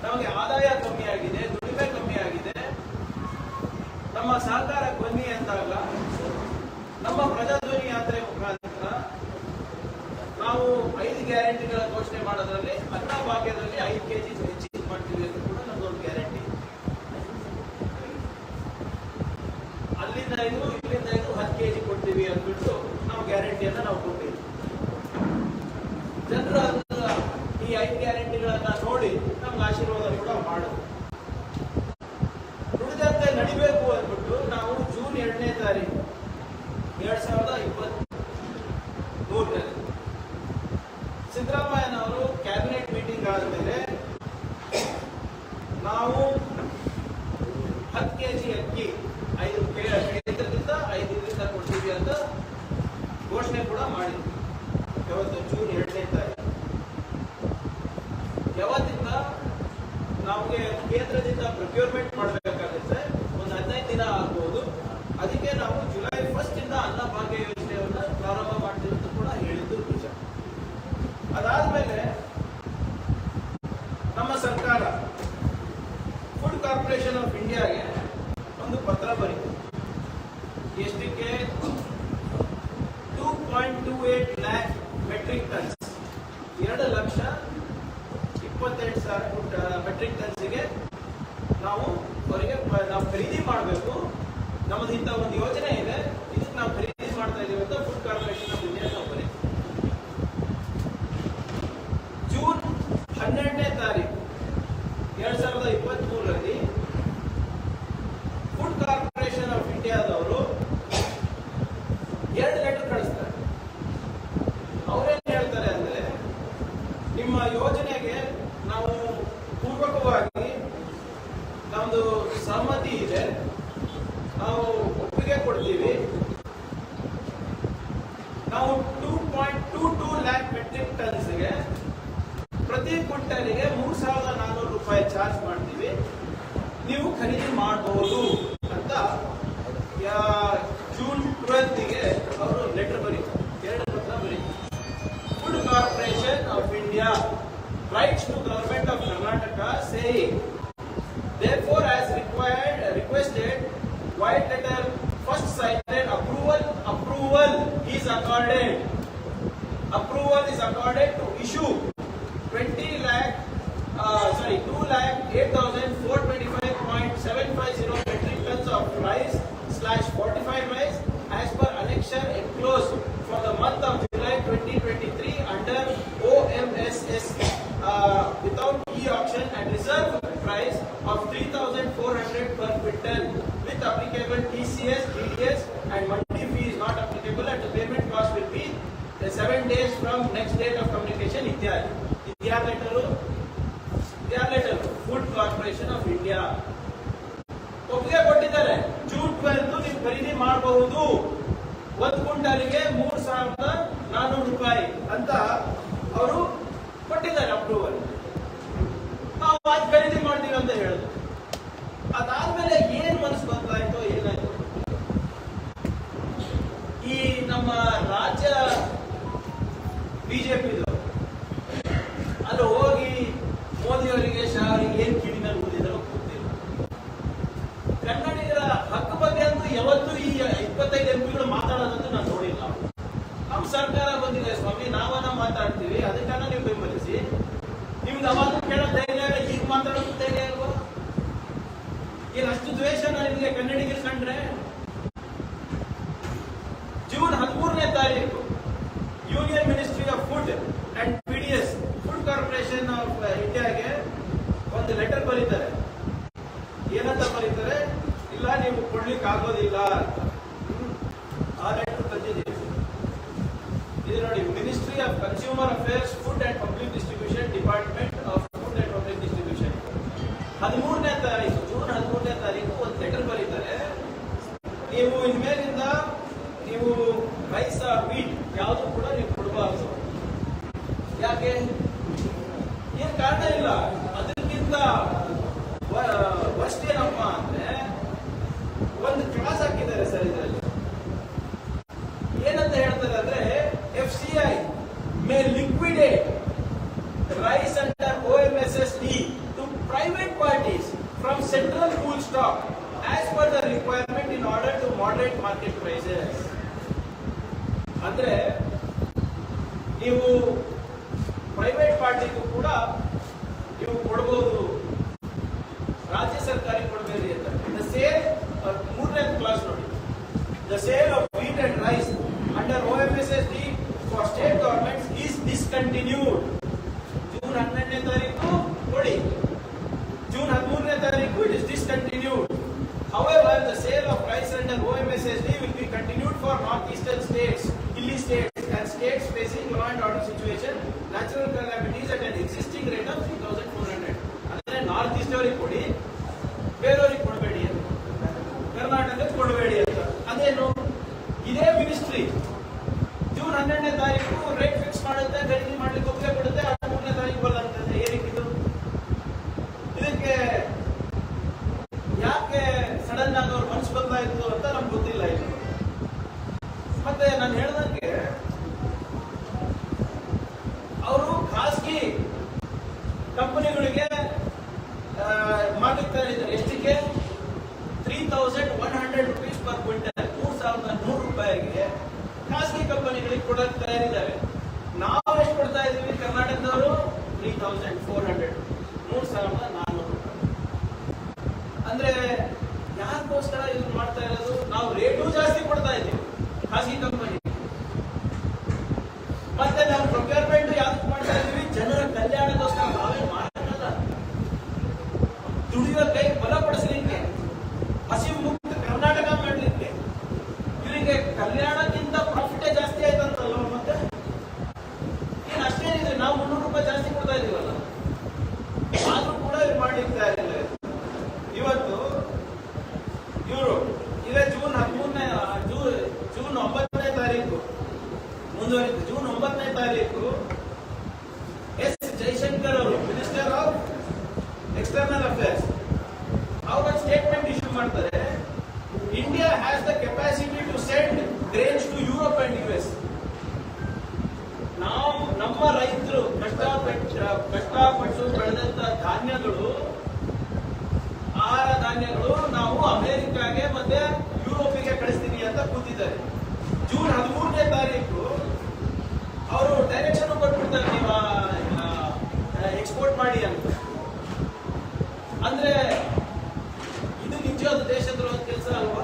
ನಮಗೆ ಆದಾಯ ಕಮ್ಮಿ ಆಗಿದೆ, ದುಡಿಮೆ ಕಮ್ಮಿ ಆಗಿದೆ, ನಮ್ಮ ಸಹಕಾರ ಬನ್ನಿ ಅಂದಾಗ ನಮ್ಮ ಪ್ರಜಾಧ್ವನಿ ಯಾತ್ರೆ ಮುಖಾಂತರ ನಾವು 5 ಗ್ಯಾರಂಟಿಗಳ ಘೋಷಣೆ ಮಾಡೋದ್ರಲ್ಲಿ ಅನ್ನಭಾಗ್ಯದಲ್ಲಿ 5 kg ಹೆಚ್ಚಿಗೆ ಮಾಡ್ತೀವಿ ಅಂತ ಕೂಡ ನಮ್ದೊಂದು ಗ್ಯಾರಂಟಿ. ಅಲ್ಲಿಂದ 5 ಇಲ್ಲಿಂದ 5 10 kg ಕೊಡ್ತೀವಿ ಅಂದ್ಬಿಟ್ಟು ನಾವು ಗ್ಯಾರಂಟಿಯನ್ನ ನಾವು ಕೊಟ್ಟಿವಿ. ಜನರು ಈ 5 ಗ್ಯಾರಂಟಿಗಳನ್ನ ನೋಡಿ ನಮ್ಗೆ ಆಶೀರ್ವಾದ ಕೂಡ ಮಾಡೋದು. ನುಡಿದಂತೆ ನಡಿಬೇಕು ಅಂದ್ಬಿಟ್ಟು ನಾವು ಜೂನ್ 2ನೇ ತಾರೀಕು 2023 ಸಿದ್ದರಾಮಯ್ಯನವರು ಕ್ಯಾಬಿನೆಟ್ ಮೀಟಿಂಗ್ ಆದಮೇಲೆ ನಾವು 10 kg ಅಕ್ಕಿ 5 ಕೇಂದ್ರದಿಂದ 5 ಇದರಿಂದ ಕೊಡ್ತೀವಿ ಅಂತ ಘೋಷಣೆ ಕೂಡ ಮಾಡಿದ್ವಿ. ಯಾವತ್ತು ಜೂನ್ 2ನೇ ತಾರೀಕು. ಯಾವತ್ತಿಂದ ನಮಗೆ ಕೇಂದ್ರದಿಂದ ಪ್ರೊಕ್ಯೂರ್ಮೆಂಟ್ ಮಾಡಬೇಕಾಗುತ್ತೆ, ಒಂದು 15 ದಿನ ಆಗ್ಬೋದು. ಅದಕ್ಕೆ ನಾವು ಜುಲೈ 1 ಇಂದ ಅನ್ನಭಾಗ್ಯ ಯೋಜನೆಯನ್ನ ಪ್ರಾರಂಭ ಮಾಡ್ತೀವಿ ಅಂತ ಕೂಡ ಹೇಳಿದ್ದು ನಿಜ. ಅದಾದ್ಮೇಲೆ ನಮ್ಮ ಸರ್ಕಾರ ಫುಡ್ ಕಾರ್ಪೊರೇಷನ್ ಆಫ್ ಇಂಡಿಯಾಗೆ ಒಂದು ಪತ್ರ ಬರೀತು. ಎಷ್ಟಕ್ಕೆ? 2.28 lakh ಮೆಟ್ರಿಕ್ ಟನ್ಸ್, 2,28,000 ಮೆಟ್ರಿಕ್ ಟನ್ಸ್ಗೆ ನಾವು ಖರೀದಿ ಮಾಡಬೇಕು. ನಮ್ಮದು ಇಂಥ ಒಂದು ಯೋಜನೆ ಇದೆ, ಇದಕ್ಕೆ ನಾವು ಖರೀದಿ ಮಾಡ್ತಾ ಇದೀವಿ ಅಂತ ಫುಡ್ ಕಾರ್ಪೊರೇಷನ್ ಆಫ್ ಇಂಡಿಯಾ ನಾವು ಬರೀತೀವಿ. ಜೂನ್ 12ನೇ ತಾರೀಕು 2023 ಫುಡ್ ಕಾರ್ಪೊರೇಷನ್ ಆಫ್ ಇಂಡಿಯಾದವರು 2 ಲೆಟರ್ ಕಳಿಸ್ತಾರೆ. ಅವರೇನ್ ಹೇಳ್ತಾರೆ ಅಂದ್ರೆ, ನಿಮ್ಮ ಯೋಜನೆಗೆ ನಾವು ಪೂರ್ವಕವಾಗಿ ನಮ್ದು ಸಹಮತಿ ಇದೆ, ನಾವು ಒಪ್ಪಿಗೆ ಕೊಡ್ತೀವಿ. ನಾವು 2.22 ಲ್ಯಾಕ್ ಮೆಟ್ರಿಕ್ ಟನ್ಸ್ಗೆ ಪ್ರತಿ ಕ್ವಿಂಟಲ್ಗೆ 3,400 ರೂಪಾಯಿ ಚಾರ್ಜ್ ಮಾಡ್ತೀವಿ, ನೀವು ಖರೀದಿ ಮಾಡಬಹುದು ಅಂತ ಜೂನ್ 12ಗೆ ಅವರು ಲೆಟರ್ ಬರೀತಾರೆ, 2 ಪತ್ರ ಬರೀತಾರೆ. Food corporation of India writes to government of Karnataka saying, therefore as requested, white letter first cited approval is accorded to issue 2,08,425.750 metric tons of rice/fortified rice as per annexure enclosed for the month of July 2023 under OMSS without e-auction at reserve price of 3,400 per quintal with applicable TCS, TDS and mandi fee is not applicable, and the payment cost will be 7 days from next date of communication. Ityadi letter Food Corporation of India ಒಪ್ಪಿಗೆ ಕೊಟ್ಟಿದ್ದಾರೆ. June 12 ನೀವು ಖರೀದಿ ಮಾಡಬಹುದು, 1 ಕ್ವಿಂಟಲ್ಗೆ 3,400 ರೂಪಾಯಿ ಅಂತ ಅವರು ಕೊಟ್ಟಿದ್ದಾರೆ ಅಪ್ರೂವಲ್. ನಾವು ಅದು ಖರೀದಿ ಮಾಡ್ತೀವಿ ಅಂತ ಹೇಳಿದ್ರು. ಅದಾದ್ಮೇಲೆ ಏನ್ ಮನಸ್ಸು ಬದಲಾಯ್ತೋ ಏನಾಯ್ತು, ಈ ನಮ್ಮ ರಾಜ್ಯ ಬಿಜೆಪಿದು ಅಲ್ಲಿ ಹೋಗಿ ಮೋದಿಯವರಿಗೆ ಶಹರಿಗೆ ಏನ್ ಕಿಡಿನಲ್ಲಿ ಕೂದಿದ್ರು ಗೊತ್ತಿಲ್ಲ. ಕನ್ನಡಿಗರ ಹಕ್ಕು ಬಗ್ಗೆ ಅಂತೂ ಯಾವತ್ತೂ ಈ 25 ಎಂಪಿಗಳು ಮಾತಾಡೋದಂತೂ ನಾನು ನೋಡಿಲ್ಲ. ನಮ್ಮ ಸರ್ಕಾರ ಬಂದಿದೆ ಸ್ವಾಮಿ, ನಾವನ್ನ ಮಾತಾಡ್ತೀವಿ, ಅದಕ್ಕನ್ನ ನೀವು ಬೆಂಬಲಿಸಿ. ನಿಮ್ಗೆ ಅವಾಗ ಕೇಳೋ ಧೈರ್ಯ, ಈಗ ಮಾತಾಡೋದು ಧೈರ್ಯ ಅಲ್ವಾ? ಏನಷ್ಟು ದ್ವೇಷ ನಿಮಗೆ ಕನ್ನಡಿಗರು ಕಂಡ್ರೆ? ಜೂನ್ 13ನೇ ತಾರೀಕು union ministry of food and PDS food corporation of ಇಂಡಿಯಾಗೆ ಒಂದು ಲೆಟರ್ ಬರೀತಾರೆ. ಏನಂತ ಬರೀತಾರೆ? ಇಲ್ಲ, ನೀವು ಕೊಡ್ಲಿಕ್ಕೆ ಆಗೋದಿಲ್ಲ ಅಂತ. ಆ ಲೆಟರ್ ತಂದಿದ್ದೀವಿ. ಇದು ನೋಡಿ, ministry of consumer affairs, food and public distribution, department of food and public distribution 13ನೇ ತಾರೀಕು, ಜೂನ್ 13ನೇ ತಾರೀಕು ಒಂದು ಲೆಟರ್ ಬರೀತಾರೆ. ನೀವು ಇನ್ಮೇಲಿಂದ ನೀವು ರೈಸ್ ವೀಟ್ ಯಾವುದು ಕೂಡ ನೀವು ಕೊಡಬಾರದು, ಯಾಕೆ? ಏನ್ ಕಾರಣ ಇಲ್ಲ. ಅದಕ್ಕಿಂತ ವರ್ಸ್ಟ್ ಏನಪ್ಪ ಅಂದ್ರೆ ಒಂದು ಕ್ಲಾಸ್ ಹಾಕಿದ್ದಾರೆ ಸರ್ ಇದರಲ್ಲಿ. ಏನಂತ ಹೇಳ್ತಾರೆ ಅಂದ್ರೆ FCI may liquidate rice under OMSSD to private parties from central pool stock as per the requirement in order to moderate market prices. ಅಂದ್ರೆ ನೀವು ಪ್ರೈವೇಟ್ ಪಾರ್ಟಿಗೂ ಕೂಡ ನೀವು ಕೊಡಬಹುದು, ರಾಜ್ಯ ಸರ್ಕಾರಿ ಕೊಡಬೇಡಿ ಅಂತ. ದ ಸೇಲ್, ಮೂರನೇ ಕ್ಲಾಸ್ ನೋಡಿ, the sale of wheat and rice under OMSSD for state governments is discontinued. June 12ನೇ ತಾರೀಕು ನೋಡಿ, ಜೂನ್ 13ನೇ ತಾರೀಕು it is discontinued. However, the sale of rice under OMSSD will be continued for northeastern states, hilly states and states facing law and order situation, natural calamities at an existing rate of 3,400. ಅಂದ್ರೆ north East ಅವರಿಗೆ ಕೊಡಿ, ಬೇರೆಯವರಿಗೆ ಕೊಡಬೇಡಿ ಅಂತ, ಕರ್ನಾಟಕಕ್ಕೆ ಕೊಡಬೇಡಿ ಅಂತ. ಅದೇನು? ಇದೇ ಮಿನಿಸ್ಟ್ರಿ ಜೂನ್ 12ನೇ ತಾರೀಕು ರೇಟ್ ಫಿಕ್ಸ್ ಮಾಡುತ್ತೆ, ಖರೀದಿ ಮಾಡ್ಲಿಕ್ಕೆ ಒಪ್ಪಿಗೆ ಕೊಡುತ್ತೆ, 13ನೇ ತಾರೀಕು ಬರ್ತದೆ. ಏನಕ್ಕಿದು? ಇದಕ್ಕೆ ಯಾಕೆ ಸಡನ್ ಆಗಿ ಅವ್ರ ಮನಸ್ಸು ಬದಲಾಯಿತು ಅಂತ ನಮ್ಗೆ ಗೊತ್ತಿಲ್ಲ. ಇದು ಮತ್ತೆ ನಾನು ಹೇಳ್ದಂಗೆ ಅವರು ಖಾಸಗಿ ಕಂಪನಿಗಳಿಗೆ ಮಾಡ್ಲಿಕ್ಕೆ ಇದ್ದಾರೆ. ಎಷ್ಟಕ್ಕೆ? 3,100 rupees per quintal, 3,100 ರೂಪಾಯಿಗೆ ಖಾಸಗಿ ಕಂಪನಿಗಳಿಗೆ ಕೊಡಕ್ಕೆ ತಯಾರಿದ್ದಾರೆ. ನಾವು ಎಷ್ಟು ಕೊಡ್ತಾ ಇದೀವಿ ಕರ್ನಾಟಕದವರು? 3,400, 3,400 ರೂಪಾಯಿ. ಅಂದ್ರೆ ಯಾಕೋಸ್ಕರ ಇದನ್ನ ಮಾಡ್ತಾ ಇರೋದು? ನಾವು ರೇಟು ಜಾಸ್ತಿ ಕೊಡ್ತಾ ಇದ್ದೀವಿ ಖಾಸಗಿ ಕಂಪನಿ. ಮತ್ತೆ ನಾವು ಪ್ರೊಕ್ಯೂರ್ಮೆಂಟ್ ಯಾವ್ದು ಮಾಡ್ತಾ ಇದೀವಿ? ಜನರ ಕಲ್ಯಾಣಕ್ಕೋಸ್ಕರ. ನಾವೇ ಮಾಡಲ್ಲ, ದುಡಿಯುವ ಕೈ ಬಲಪಡಿಸಲಿಕ್ಕೆ, ಹಸಿವು ಮುಕ್ತ ಕರ್ನಾಟಕ ಮಾಡಲಿಕ್ಕೆ. ಇವರಿಗೆ ಕಲ್ಯಾಣಕ್ಕಿಂತ ಪ್ರಾಫಿಟೇ ಜಾಸ್ತಿ ಆಯ್ತಂತಲ್ಲ. ಮತ್ತೆ ಏನು ಅಷ್ಟೇನಿದೆ, ನಾವು 300 ರೂಪಾಯಿ ಜಾಸ್ತಿ ಕೊಡ್ತಾ ಇದೀವಲ್ಲ, ಆದ್ರೂ ಕೂಡ ಇವ್ರು ಮಾಡ್ಲಿಕ್ಕೆ ತಯಾರಿಲ್ಲ. ಇವತ್ತು ಇವರು ಇದೇ ಜೂನ್ 9ನೇ ತಾರೀಕು ಮುಂದುವರಿತು. ಜೂನ್ 9ನೇ ತಾರೀಕು ಎಸ್ ಜೈಶಂಕರ್ ಅವರು, ಮಿನಿಸ್ಟರ್ ಆಫ್ ಎಕ್ಸ್ಟರ್ನಲ್ ಅಫೇರ್ಸ್, ಅವರು ಸ್ಟೇಟ್ಮೆಂಟ್ ಇಶ್ಯೂ ಮಾಡ್ತಾರೆ. India has the capacity to send grains to Europe and US. ನಾವು ನಮ್ಮ ರೈತರು ಕಷ್ಟಪಟ್ಟು ಬೆಳೆದಂತ ಧಾನ್ಯಗಳು, ಆಹಾರ ಧಾನ್ಯಗಳು ನಾವು ಅಮೆರಿಕಾಗೆ ಮತ್ತೆ ಯುರೋಪಿಗೆ ಕಳಿಸ್ತೀವಿ ಅಂತ ಕೂತಿದ್ದಾರೆ. ಜೂನ್ 13ನೇ ತಾರೀಕು ಅವರು ಡೈರೆಕ್ಷನ್ ಕೊಟ್ಬಿಡ್ತಾರೆ, ನೀವು ಎಕ್ಸ್ಪೋರ್ಟ್ ಮಾಡಿ ಅಂತ. ಅಂದ್ರೆ ಇದು ನಿಜವಾದ ದೇಶದ್ರೋಹದ ಕೆಲಸ ಅಲ್ವಾ?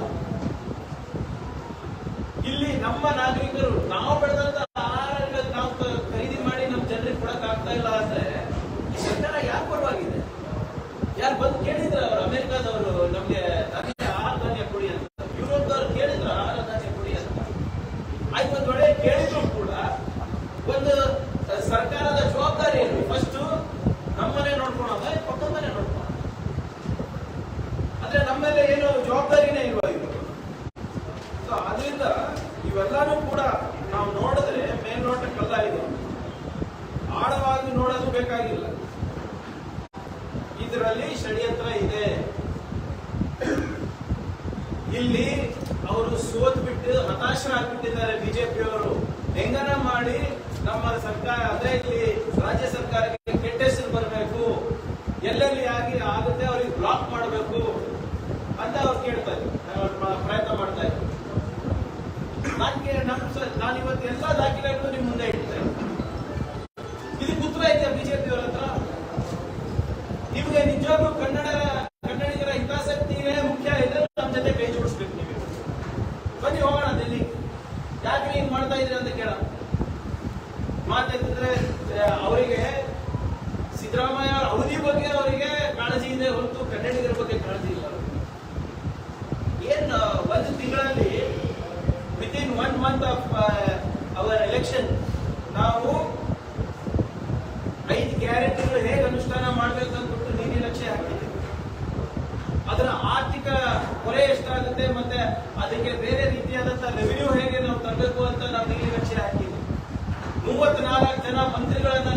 ಇಲ್ಲಿ ನಮ್ಮ ನಾಗರಿಕರು ನಾವು ಬೆಳೆದಂತ ಆಹಾರಗಳು ನಾವು ಖರೀದಿ ಮಾಡಿ ನಮ್ಮ ಜನರಿಗೆ ಕೊಡಕ್ ಆಗ್ತಾ ಇಲ್ಲ ಅಂದ್ರೆ ಈ ಸರ್ಕಾರ ಯಾರು ಪರವಾಗಿದೆ? ಯಾರು ಬಂದು ಕೇಳಿದ್ರ? ಅವರು ಅಮೆರಿಕಾದವರು ನಮ್ಗೆ ಆಹಾರ ಧಾನ್ಯ ಕೊಡಿ ಅಂತ, ಯುರೋಪ್ದವ್ರು ಕೇಳಿದ್ರ ಆಹಾರ ಧಾನ್ಯ ಕೊಡಿ ಅಂತ. ಆಯ್ತು, ಒಂದ್ ವೇಳೆ ಕೇಳಿದ್ರು ಕೂಡ ಒಂದು ಸರ್ಕಾರದ ಜವಾಬ್ದಾರಿ ಏನು? ಫಸ್ಟ್ ನಮ್ಮನೆ ನೋಡ್ಕೊಳೋದ, ಪಕ್ಕದಮನೆ ನೋಡ್ಕೊಳೋದ? ಅಂದ್ರೆ ನಮ್ಮೇಲೆ ಏನು ಜವಾಬ್ದಾರಿನೇ ಇಲ್ವಾ ಇದು? ಸೊ ಅದರಿಂದ ಇವೆಲ್ಲಾನು ಕೂಡ ನಾವು ನೋಡಿದ್ರೆ ಮೇಲ್ನೋಟಕ್ಕಲ್ಲ, ಇದು ಆಳವಾಗಿ ನೋಡೋದು ಬೇಕಾಗಿಲ್ಲ. ಇದರಲ್ಲಿ ಷಡ್ಯಂತ್ರ ಇದೆ. ಇಲ್ಲಿ ಅವರು ಸೋತ್ ಬಿಟ್ಟು ಹತಾಶರಾಗ್ಬಿಟ್ಟಿದ್ದಾರೆ ಬಿಜೆಪಿಯವರು. ಹೆಂಗನ ಮಾಡಿ ನಮ್ಮ ಸರ್ಕಾರ, ಅದೇ ಇಲ್ಲಿ ರಾಜ್ಯ ಸರ್ಕಾರಕ್ಕೆ ಕೆಟ್ಟ ಹೆಸರು ಬರಬೇಕು, ಎಲ್ಲೆಲ್ಲಿ ಆಗುತ್ತೆ ಅವ್ರಿಗೆ ಬ್ಲಾಕ್ ಮಾಡಬೇಕು ಅಂತ ಅವ್ರು ಕೇಳ್ತಾ ಇದ್ರು, ಪ್ರಯತ್ನ ಮಾಡ್ತಾ ಇದ್ರು. ನಾನು ಇವತ್ತು ಎಲ್ಲ ದಾಖಲೆಗಳು ನಿಮ್ ಮುಂದೆ ಇಡ್ತೇನೆ. ಇದಕ್ಕೆ ಉತ್ತರ ಇದೆಯಾ ಬಿಜೆಪಿಯವರ ಹತ್ರ? ನಿಮ್ಗೆ ನಿಜವಾಗ್ಲೂ ಕನ್ನಡಿಗರ ಹಿತಾಸಕ್ತಿಯೇ ಮುಖ್ಯ ಇದೆ, ನಮ್ಮ ಜೊತೆ ಕೈ ಜೋಡಿಸ್ಬೇಕು. ನೀವು ಬನ್ನಿ ಹೋಗೋಣ ಡೆಲ್ಲಿ. ಯಾಕೆ ಹಿಂಗ್ ಮಾಡ್ತಾ ಇದ್ರಿ ಅಂತ ಕೇಳ ಮಾತಾಡಿದ್ರೆ ಅವರಿಗೆ ಸಿದ್ದರಾಮಯ್ಯ ಅವಧಿ ಬಗ್ಗೆ ಅವರಿಗೆ ಕಾಳಜಿ ಇದೆ ಹೊರತು ಕನ್ನಡಿಗರ ಬಗ್ಗೆ ಕಾಳಜಿ ಇಲ್ಲ. ಏನ್ ಒಂದು ತಿಂಗಳಲ್ಲಿ within 1 month of our election ನಾವು 5 ಗ್ಯಾರಂಟಿಗಳು ಹೇಗೆ ಅನುಷ್ಠಾನ ಮಾಡಬೇಕು ಅಂದ್ಬಿಟ್ಟು ನೀತಿ ಲಕ್ಷ್ಯ ಹಾಕಿದೆ. ಅದರ ಆರ್ಥಿಕ ಹೊರೆ ಎಷ್ಟಾಗುತ್ತೆ ಮತ್ತೆ ಅದಕ್ಕೆ ಬೇರೆ ರೀತಿಯಾದಂತಹ ರೆವಿನ್ಯೂ ಹೇಗೆ ನಾವು ತರಬೇಕು ಅಂತ ನಾವು ನೀತಿ ಲಕ್ಷ್ಯ ಹಾಕಿದ್ವಿ. 34 ಜನ ಮಂತ್ರಿಗಳನ್ನ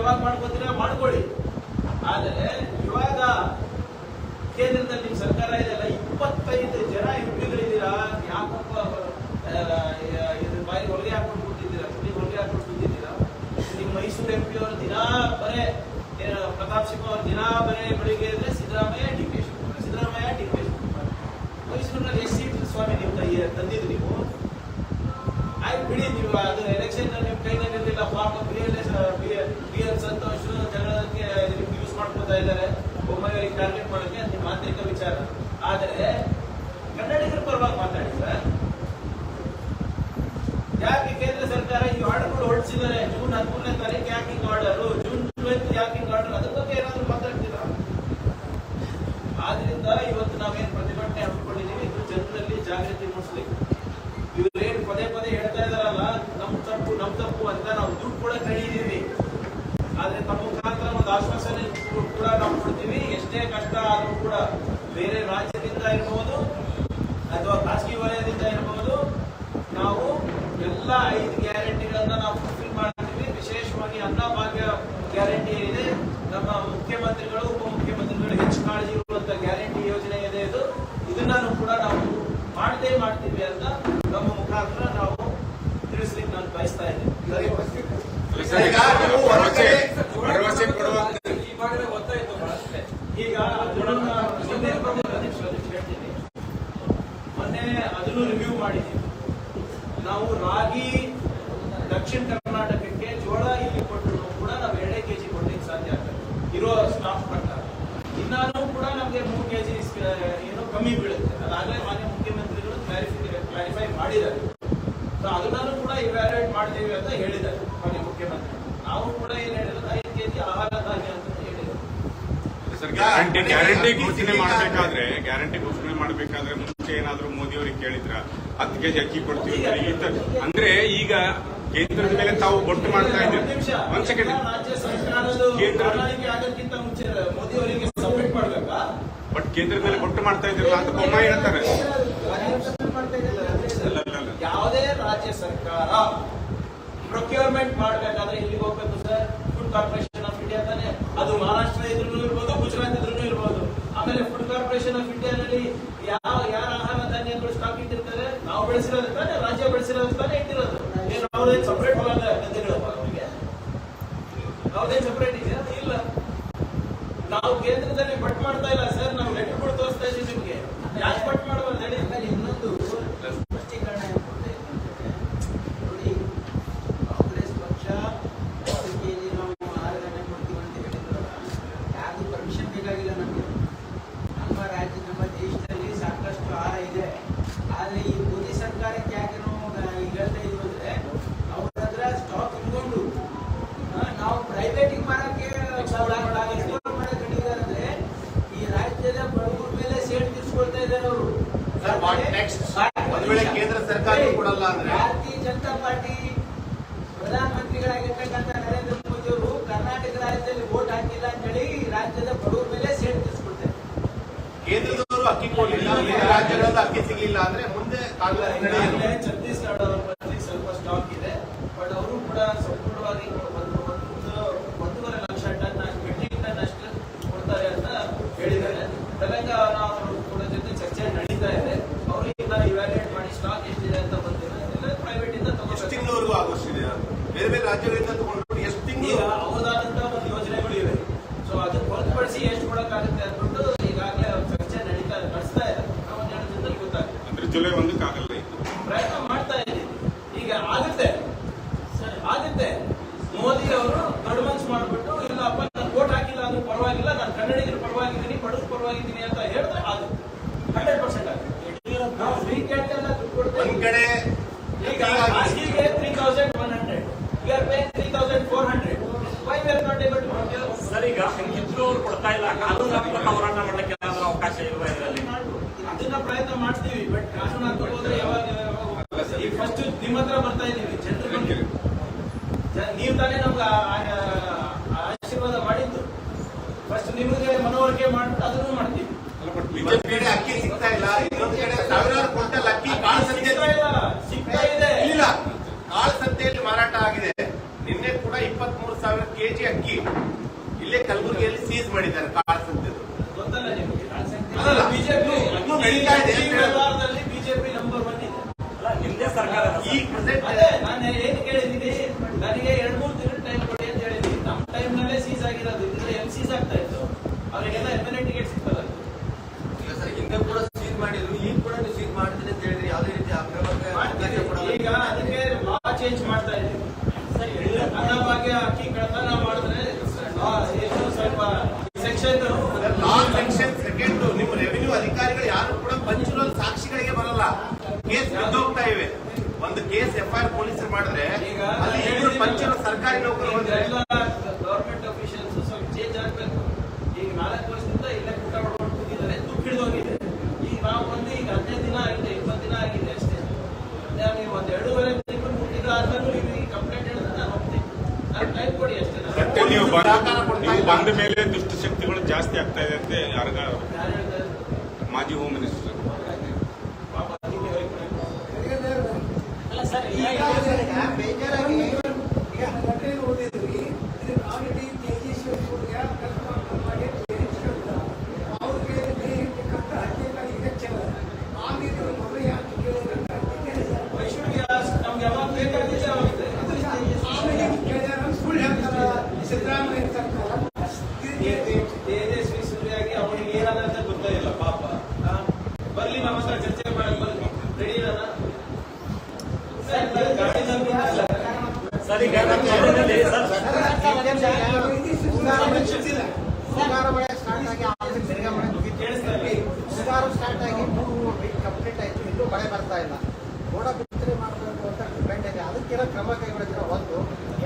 ಯಾವಾಗ ಮಾಡ್ಕೋತೀರಾ ಮಾಡ್ಕೊಳ್ಳಿ. ಆದರೆ ಇವಾಗ ಕೇಂದ್ರದಲ್ಲಿ ನಿಮ್ ಸರ್ಕಾರ ಇದೆಲ್ಲ 25 ಜನ ಎಂಪಿಗಳಿದ್ದೀರಾ, ಯಾಕಪ್ಪ ಬಾಯಿ ಹೊಲಿಗೆ ಹಾಕೊಂಡು ಕೂತಿದ್ದೀರಾ, ಹೊಲಿಗೆ ಹಾಕೊಂಡು ಕೂತಿದ್ದೀರಾ? ನಿಮ್ ಮೈಸೂರು ಎಂಪಿ ಅವರು ದಿನಾ ಬರೇ ಪ್ರತಾಪ್ ಸಿಂಹ ಅವರು ದಿನಾ ಬರೇ ಬೆಳಿಗ್ಗೆ ಇದ್ರೆ Siddaramaiah D K Shivakumar, Siddaramaiah D K Shivakumar. ಮೈಸೂರಿನಲ್ಲಿ ಎಷ್ಟು ಸೀಟ್ ಸ್ವಾಮಿ ನೀವು ತಂದಿದ್ದು ನೀವು? ಆಯ್ತು ಬಿಡಿ, ನೀವು ಅದು ಎಲೆಕ್ಷನ್ ನಿಮ್ ಕೈನಲ್ಲಿ ಇರಲಿಲ್ಲ. ಪಾಪ ಬಿ ಎಲ್ ಸಂತೋಷ್ ಜಗಳಕ್ಕೆ ಯೂಸ್ ಮಾಡ್ಕೊತಾ ಇದ್ದಾರೆ, ಒಮ್ಮೆ ಟಾರ್ಗೆಟ್ ಮಾಡೋಕೆ ನಿಮ್ಮ ಆಂತರಿಕ ವಿಚಾರ. ಆದರೆ ಕನ್ನಡಿಗರ ಪರವಾಗಿ ಮಾತಾಡಿ ಸರ್. ಯಾಕೆ ಕೇಂದ್ರ ಸರ್ಕಾರ ಈ ಆರ್ಡರ್ಗಳು ಹೊರಡಿಸಿದ್ದಾರೆ? ಜೂನ್ 13ನೇ ತಾರೀಕು ಯಾಕೆ ಹಿಂಗ್ ಆರ್ಡರ್, ಜೂನ್ 12 ಯಾಕೆ ಹಿಂಗ್ ಆರ್ಡರ್, ಅದ್ರ ಬಗ್ಗೆ ಏನಾದ್ರು ಮಾತಾಡ್ತೀರಾ? ಆದ್ರಿಂದ ಇವತ್ತು ನಾವೇನ್ ಪ್ರತಿಭಟನೆ ಹಮ್ಮಿಕೊಂಡಿದ್ದೀವಿ, ಇದು ಜನರಲ್ಲಿ ಜಾಗೃತಿ ಮೂಡಿಸ್ಲಿಕ್ಕೆ. ಇವ್ರೇನ್ ಪದೇ ಪದೇ ಹೇಳ್ತಾ ಇದಾರಲ್ಲ ನಮ್ ತಪ್ಪು ಅಂತ, ನಾವು ದುಡ್ಡು ಕೂಡ ಕಳೀದೀವಿ. ಆದ್ರೆ ತಮ್ಮ ಮುಖಾಂತರ ಒಂದು ಆಶ್ವಾಸನೆ ಕೂಡ ನಾವು ಕೊಡ್ತೀವಿ. ಎಷ್ಟೇ ಕಷ್ಟ ಆದ್ರೂ ಕೂಡ ಬೇರೆ ರಾಜ್ಯದಿಂದ ಇರಬಹುದು ಅಥವಾ ಖಾಸಗಿ ವಲಯದಿಂದ ಇರಬಹುದು, ನಾವು ಎಲ್ಲ 5 ಗ್ಯಾರಂಟಿಗಳನ್ನ ನಾವು ಫುಲ್ಫಿಲ್ ಮಾಡ್ತೀವಿ. ವಿಶೇಷವಾಗಿ ಅನ್ನಭಾಗ್ಯ ಗ್ಯಾರಂಟಿ ಏನಿದೆ, ನಮ್ಮ ಮುಖ್ಯಮಂತ್ರಿಗಳು ಉಪಮುಖ್ಯಮಂತ್ರಿಗಳು ಹೆಚ್ಚು ಕಾಳಜಿ ಇರುವಂತ ಗ್ಯಾರಂಟಿ ಯೋಜನೆ ಇದೆ, ಇದನ್ನು ಕೂಡ ನಾವು ಮಾಡ್ತೀವಿ ಅಂತ ನಮ್ಮ ಮುಖಾಂತರ ನಾವು ತಿಳಿಸ್ಲಿಕ್ಕೆ ನಾನು ಬಯಸ್ತಾ ಇದ್ದೇನೆ. ಭರವಸೆ ಕೊಡುವಂತ ಈಗ ಹೇಳ್ತೀನಿ, ಮೊನ್ನೆ ಅದನ್ನು ರಿವ್ಯೂ ಮಾಡಿದ್ದೀವಿ ನಾವು. ರಾಗಿ ದಕ್ಷಿಣ ಕರ್ನಾಟಕಕ್ಕೆ, ಜೋಳ ಇಲ್ಲಿ ಕೊಟ್ಟರು ಕೂಡ ನಾವು 2 kg ಕೊಡ್ಲಿಕ್ಕೆ ಸಾಧ್ಯ ಆಗ್ತದೆ ಇರೋ ಸ್ಟಾಕ್ ಪ್ರಕಾರ. ಇನ್ನಾನು ಕೂಡ ನಮಗೆ 3 kg ಏನೋ ಕಮ್ಮಿ ಬೀಳುತ್ತೆ. ಅದಾಗಲೇ ಮಾನ್ಯ ಮುಖ್ಯಮಂತ್ರಿಗಳು ಕ್ಲಾರಿಫೈ ಮಾಡಿದ್ದಾರೆ. ಸೊ ಅದನ್ನು ಕೂಡ ಇವ್ಯಾಲ್ಯೂಯೇಟ್ ಮಾಡ್ತೀವಿ ಅಂತ ಹೇಳಿದ್ದಾರೆ ಮಾನ್ಯ ಮುಖ್ಯಮಂತ್ರಿ. ನಾವು ಕೂಡ ಏನ್ ಹೇಳಿರೋದು 5 kg ಆಹಾರ ಧಾನ್ಯ ಅಂತ ಹೇಳಿದ್ರು. ಗ್ಯಾರಂಟಿ ಘೋಷಣೆ ಮಾಡಬೇಕಾದ್ರೆ ಮುಂಚೆ ಏನಾದ್ರು ಮೋದಿ ಅವರಿಗೆ ಕೇಳಿದ್ರ 10 kg ಅಕ್ಕಿ ಕೊಡ್ತೀವಿ ಅಂದ್ರೆ, ಈಗ ಕೇಂದ್ರದ ಮೇಲೆ ತಾವು ಬೊಟ್ಟು ಮಾಡ್ತಾ ಇದ್ದೀರಿ. ಒಂದ್ ಸೆಕೆಂಡ್, ರಾಜ್ಯ ಸರ್ಕಾರದ ಪ್ರಣಾಳಿಕೆ ಆಗಕ್ಕಿಂತ ಮುಂಚೆ ಮೋದಿ ಅವರಿಗೆ ಸಬ್ಮಿಟ್ ಮಾಡ್ಬೇಕಾ? ಬಟ್ ಕೇಂದ್ರದ ಮೇಲೆ ಬೊಟ್ಟು ಮಾಡ್ತಾ ಇದ್ರಲ್ಲ ಅಂತ ಬೊಮ್ಮಾಯಿ ಹೇಳ್ತಾರೆ. ಯಾವುದೇ ರಾಜ್ಯ ಸರ್ಕಾರ ಪ್ರೊಕ್ಯೂರ್ಮೆಂಟ್ ಮಾಡಬೇಕಾದ್ರೆ ಇಲ್ಲಿಗೆ ಹೋಗ್ಬೇಕು sir. Food corporation of India ತಾನೆ, ಅದು ಮಹಾರಾಷ್ಟ್ರ ಇದ್ರೂ ಇರ್ಬೋದು, ಗುಜರಾತ್ ಇದ್ರೂ ಇರ್ಬೋದು. ಆಮೇಲೆ ಫುಡ್ ಕಾರ್ಪೊರೇಷನ್ ಆಫ್ ಇಂಡಿಯಾನಲ್ಲಿ ಯಾರ ಆಹಾರ ಧಾನ್ಯಗಳು ಸ್ಟಾಕ್ ಇಟ್ಟಿರ್ತಾರೆ? ನಾವು ಬೆಳೆಸಿರೋದು ತಾನೆ, ರಾಜ್ಯ ಬೆಳೆಸಿರೋದು ತಾನೆ ಇಟ್ಟಿರೋದು. ಏನು ಅವ್ರೇನು ಸಪರೇಟ್ ಗದ್ದೆಗಳಪ್ಪ ಅವರಿಗೆ? ಅವ್ರದೇನು ಸಪರೇಟ್ ಇದೆಯಾ? ಇಲ್ಲ. ನಾವು ಕೇಂದ್ರದಲ್ಲಿ ಬಟ್ ಮಾಡ್ತಾ ಇಲ್ಲ ಸರ್, ನಾವು ಲೆಟರ್ಗಳು ತೋರಿಸ್ತಾ ಇದ್ದೀವಿ ನಿಮ್ಗೆ. ಯಾಕೆ ಬಟ್ ಮಾಡಬಾರ್ದು ಹೇಳಿ? ಇನ್ನೊಂದು ಸ್ಪಷ್ಟೀಕರಣ ನೋಡಿ, ಕಾಂಗ್ರೆಸ್ ಪಕ್ಷ 10 kg ನಾವು ಆಹಾರ ಧಾನ್ಯ ಕೊಡ್ತೀವಿ ಅಂತ ಹೇಳಿದ್ರಲ್ಲ, ಯಾವುದು ಪರ್ಮಿಷನ್ ಬೇಕಾಗಿಲ್ಲ ನಮಗೆ. ನಮ್ಮ ರಾಜ್ಯ, ನಮ್ಮ ದೇಶದಲ್ಲಿ ಸಾಕಷ್ಟು ಆಹಾರ ಇದೆ. ಆದ್ರೆ ಈ ಮೋದಿ ಸರ್ಕಾರಕ್ಕೆ ಯಾಕೆ ನಾವು ಹೇಳ್ತಾ ಇದೀವಿ ಅಂದ್ರೆ, ಅವ್ರ ಹತ್ರ ಸ್ಟಾಕ್ ಇಟ್ಕೊಂಡು ನಾವು ಪ್ರೈವೇಟಿಗೆ ಮಾರಕ್ಕೆ ಅಂದ್ರೆ ಈ ರಾಜ್ಯದ ಬಡವರ ಮೇಲೆ ಸೇಡ್ ತೀರ್ಸ್ಕೊಳ್ತಾ ಇದ್ದಾರೆ ಅವರು. ಕೇಂದ್ರ ಸರ್ಕಾರ ಕೊಡಲ್ಲ ಅಂದ್ರೆ ಭಾರತೀಯ ಜನತಾ ಪಾರ್ಟಿ ಪ್ರಧಾನಮಂತ್ರಿಗಳಾಗಿರ್ತಕ್ಕಂಥ ನರೇಂದ್ರ ಮೋದಿ ಅವರು ಕರ್ನಾಟಕ ರಾಜ್ಯದಲ್ಲಿ ವೋಟ್ ಹಾಕಿಲ್ಲ ಅಂತ ಹೇಳಿ ರಾಜ್ಯದ ಬಡವರ ಮೇಲೆ ಸೇಡ್ ತೀರ್ಸ್ಕೊಳ್ತಾರೆ. ಕೇಂದ್ರದವರು ಅಕ್ಕಿ ಕೊಡಲಿಲ್ಲ, ರಾಜ್ಯಗಳಲ್ಲಿ ಅಕ್ಕಿ ಸಿಗಲಿಲ್ಲ ಅಂದ್ರೆ ಮುಂದೆ ಛತ್ತೀಸ್ಗಢ ಅವರ ಬಳಿ ಸ್ವಲ್ಪ ಸ್ಟಾಕ್ ಇದೆ. ಬಟ್ ಅವರು ಕೂಡ ಸಂಪೂರ್ಣವಾಗಿ 1.5 ಲಕ್ಷ ಟನ್ ಮೆಟ್ರಿಕ್ ಟನ್ ಅಷ್ಟು ಕೊಡ್ತಾರೆ ಅಂತ ಹೇಳಿದ್ದಾರೆ. ತೆಲಂಗಾಣ ಅವರು ಕೂಡ ಜೊತೆ ಚರ್ಚೆ ನಡೀತಾ ಇದೆ. ಅವರು ಈಗ ಇವ್ಯಾಲ್ಯೂಯೇಟ್ ಮಾಡಿ ಸ್ಟಾಕ್ ಎಷ್ಟಿದೆ ಅಂತ ಬಂದಿದೆ. ಪ್ರೈವೇಟ್ ಇಂದ ಎಷ್ಟು ತಿಂಗಳವರೆಗೂ ಆಗೋಷ್ಟಿದೆ? ಬೇರೆ ಬೇರೆ ರಾಜ್ಯಗಳಿಂದ ತಗೊಂಡು ಎಷ್ಟು ತಿಂಗಳು ಅವರದಾದಂತಹ ಒಂದು ಯೋಜನೆಗಳು ಇವೆ. ಸೊ ಅದನ್ನ ಹೊರತುಪಡಿಸಿ ಎಷ್ಟು ಕೊಡಕ್ಕಾಗುತ್ತೆ ಅಂದ್ಬಿಟ್ಟು ಈಗಾಗಲೇ ಚರ್ಚೆ ನಡೆಸ್ತಾ ಇದೆ. ನಾವು 1 ದಿನದಲ್ಲಿ ಗೊತ್ತಾಗುತ್ತೆ. ಅಂದ್ರೆ ಜುಲೈ 1ಕ್ಕೆ ಆಗಲ್ಲ. ಪ್ರಯತ್ನ ಮಾಡ್ತಾ ಇದ್ದೀವಿ. ಈಗ ಆಗುತ್ತೆ. ಮೋದಿ ಅವರು ಅಡ್ವಾನ್ಸ್ ಮಾಡ್ಬಿಟ್ಟು, ಇಲ್ಲಪ್ಪ ನಾನು ವೋಟ್ ಹಾಕಿಲ್ಲ ಅಂದ್ರೂ ಪರವಾಗಿಲ್ಲ, ನಾನು ಕನ್ನಡಿಗರ ಪರವಾಗಿದ್ದೀನಿ, ಬಡವ್ರ ಪರವಾಗಿದ್ದೀನಿ ಅಂತ ಹೇಳಿದ್ರೆ ಆಗುತ್ತೆ. 100% ಆಗುತ್ತೆ. ನಾವು ಫ್ರೀ ಕೇಳ್ತೆಲ್ಲ ದುಡ್ಡು ಕೊಡ್ತೇವೆ. ಒಂದ್ ಕಡೆ ಈಗ ಖಾಸಗಿಗೆ 3,100, we are paying 3,400. Why we are not able to procure? Sir, ಈಗ ಹಂಗಿದ್ರು ಅವ್ರು ಕೊಡ್ತಾ ಇಲ್ಲ, ಕಾನೂನಾತ್ಮಕ ಹೋರಾಟ ಮಾಡಲಿಕ್ಕೆ ಏನಾದ್ರೂ ಅವಕಾಶ ಇಲ್ವಾ ಇದರಲ್ಲಿ? ಅದನ್ನ ಪ್ರಯತ್ನ ಮಾಡ್ತೀವಿ. ಬಟ್ ಕಾನೂನಾತ್ಮಕ ಹೋದ್ರೆ ಯಾವಾಗ ಈಗ ಫಸ್ಟ್ ನಿಮ್ಮ ಹತ್ರ ಬರ್ತಾ ಇದೀವಿ. ಜನರು ನೀವು ತಾನೇ ನಮ್ಗೆ ಆಶೀರ್ವಾದ ಮಾಡಿದ್ದು. ಫಸ್ಟ್ ನಿಮಗೆ ಮನವರಿಕೆ ಮಾಡ್ಬಿಟ್ಟು ಅದನ್ನು ಮಾಡ್ತೀವಿ. ಒಂದ್ ಕಡೆ ಅಕ್ಕಿ ಸಿಗ್ತಾ ಇಲ್ಲ, ಇನ್ನೊಂದ್ ಕಡೆ ಸಾವಿರಾರು ಕ್ವಿಂಟಲ್ ಅಕ್ಕಿ ಕಾಳು ಸಂತೆ ಸಿಗ್ತಾ ಇದೆ. ಇಲ್ಲ, ಕಾಳು ಸಂತೆಯಲ್ಲಿ ಮಾರಾಟ ಆಗಿದೆ. ನಿನ್ನೆ ಕೂಡ 23,000 ಕೆಜಿ ಅಕ್ಕಿ ಇಲ್ಲೇ ಕಲಬುರಗಿಯಲ್ಲಿ ಸೀಸ್ ಮಾಡಿದ್ದಾರೆ ಕಾಳಸಂತೆದು. ಗೊತ್ತಲ್ಲ ನಿಮಗೆ? ಅಲ್ಲಲ್ಲ, ಬಿಜೆಪಿ ಇನ್ನೂ ನಡೀತಾ ಇದೆ ಅಂತ ವ್ಯವಹಾರದಲ್ಲಿ ಬಿಜೆಪಿ ನಂಬರ್ 1 ಇದೆ. ಅಲ್ಲ ನಿಮ್ದೇ ಸರ್ಕಾರ ಈ ಪ್ರೆಸೆಂಟ್ ಅದೇ ನಾನು ಏನು ಕೇಳಿದ್ದೀನಿ, ನನಗೆ 2-3 ದಿನ ಟೈಮ್ ಕೊಡಿ ಅಂತ ಹೇಳಿದ್ದೀನಿ. ನಮ್ಮ ಟೈಮ್ ನಲ್ಲೇ ಸೀಸ್ ಆಗಿರೋದು, ಇದ್ರೆ ಎಲ್ಲಿ ಸೀಸ್ ಆಗ್ತಾ ಇತ್ತು? ಅವರಿಗೆಲ್ಲ ಎಮ್ಎಲ್ಎ ಟಿಕೆಟ್ ಸಿಗ್ತಲ್ಲ. ಹಿಂದೆ ಕೂಡ ಸೀಸ್ ಮಾಡಿದ್ರು, ಈಗ ಕೂಡ ನೀವು ಸೀಸ್ ಮಾಡ್ತೀನಿ ಅಂತ ಹೇಳಿದ್ರಿ. ಯಾವುದೇ ರೀತಿ ಈಗ ಅದಕ್ಕೆ ಲಾ ಚೇಂಜ್ ಮಾಡ್ತಾ ಇದ್ದೀವಿ. ಅನ್ನಭಾಗ್ಯ ಅಕ್ಕಿ ಕಳ್ತನ ಮಾಡಿದ್ರೆ ಎಷ್ಟು ಸ್ವಲ್ಪ ಸೆಕ್ಷನ್ ಲಾ ಸೆಕ್ಷನ್ 2 ನಿಮ್ಮ ರೆವಿನ್ಯೂ ಅಧಿಕಾರಿಗಳು ಯಾರು ಕೂಡ ಪಂಚುಲಲ್ ಸಾಕ್ಷಿಗಳಿಗೆ ಬರಲ್ಲ. ಕೇಸ್ ಬಿದ್ದೋಗ್ತಾ ಇವೆ. ಒಂದು ಕೇಸ್ FIR ಪೊಲೀಸರು ಮಾಡಿದ್ರೆ ಅಲ್ಲಿ ಇಬ್ಬರು ಪಂಚುಲಲ್ ಸರ್ಕಾರಿ ನೌಕರರು ಎಲ್ಲ ಗವರ್ಮೆಂಟ್ ಅಫಿಷಿಯಲ್ಸ್ ಸ್ವಲ್ಪ ಚೇಂಜ್ ಆಗ್ಬೇಕು. ಈಗ 4 ವರ್ಷದಿಂದ ಇಲ್ಲೇ ಊಟ ಮಾಡ್ಕೊಂಡು ಕೂತಿದ್ದಾರೆ, ದುಡ್ಡು ಹಿಡಿದೋಗಿದೆ. ಈಗ ನಾವು ಬಂದು ಈಗ 15 ದಿನ ಆಗಿದೆ, 20 ದಿನ ಆಗಿದೆ ಅಷ್ಟೇ. ನೀವು ಒಂದು 2.5 ತಿಂಗಳು 3 ತಿಂಗಳು ಆದ್ಮೇಲೆ ನೀವು ಈ ಕಂಪ್ಲೇಂಟ್ ಹೇಳಿದ್ರೆ ನಾನು ಹೋಗ್ತೀನಿ. ನಾನು ಟೈಮ್ ಕೊಡಿ ಅಷ್ಟೇ. ಮತ್ತೆ ನೀವು ಬಂದ ಮೇಲೆ ದುಷ್ಟಶಕ್ತಿಗಳು ಜಾಸ್ತಿ ಆಗ್ತಾ ಇದೆ ಅಂತ ಯಾರು ಹೇಳ್ತಾರೆ? ಮಾಜಿ ಹೋಮ್ ಮಿನಿಸ್ಟರ್. ಅಲ್ಲ ಸರ್, ಬೇಜಾರಾಗಿ ನಮ್ಗೆ ಯಾವಾಗ ಬೇಕಾಗಿದೆ ಅವಾಗ ತೇಜಸ್ವಿ ಸೂರ್ಯಾಗಿ ಅವನಿಗೆ ಏನಾದಂತ ಗೊತ್ತಾಗಿಲ್ಲ ಪಾಪ. ಬರ್ಲಿ ನಮ್ಮ ಹತ್ರ ಚರ್ಚೆ ಮಾಡಕ್ ಬರ್ಲಿ. ರೆಡಿ ಇರೋಣ? ಸರ್ ಈಗ ನಮ್ಮ ಜಿಲ್ಲೆಯಲ್ಲಿ ಸರ್ ಮುಂಗಾರು ಮಳೆ ಸ್ಟಾರ್ಟ್ ಆಗಿ ಆಮೇಲೆ ತಿರ್ಗಾ ಮಳೆ ಮುಂಗಾರು ಸ್ಟಾರ್ಟ್ ಆಗಿ 3 ವೀಕ್ ಕಂಪ್ಲೀಟ್ ಆಯ್ತು, ಇನ್ನೂ ಮಳೆ ಬರ್ತಾ ಇಲ್ಲ. ಗೋಡ ಬಿತ್ತನೆ ಮಾಡಬೇಕು ಅಂತ ಡಿಪೆಂಡ್ ಇದೆ. ಅದಕ್ಕಿರೋ ಕ್ರಮ ಕೈಗೊಳ್ಳಿದ್ರೆ ಒಂದು.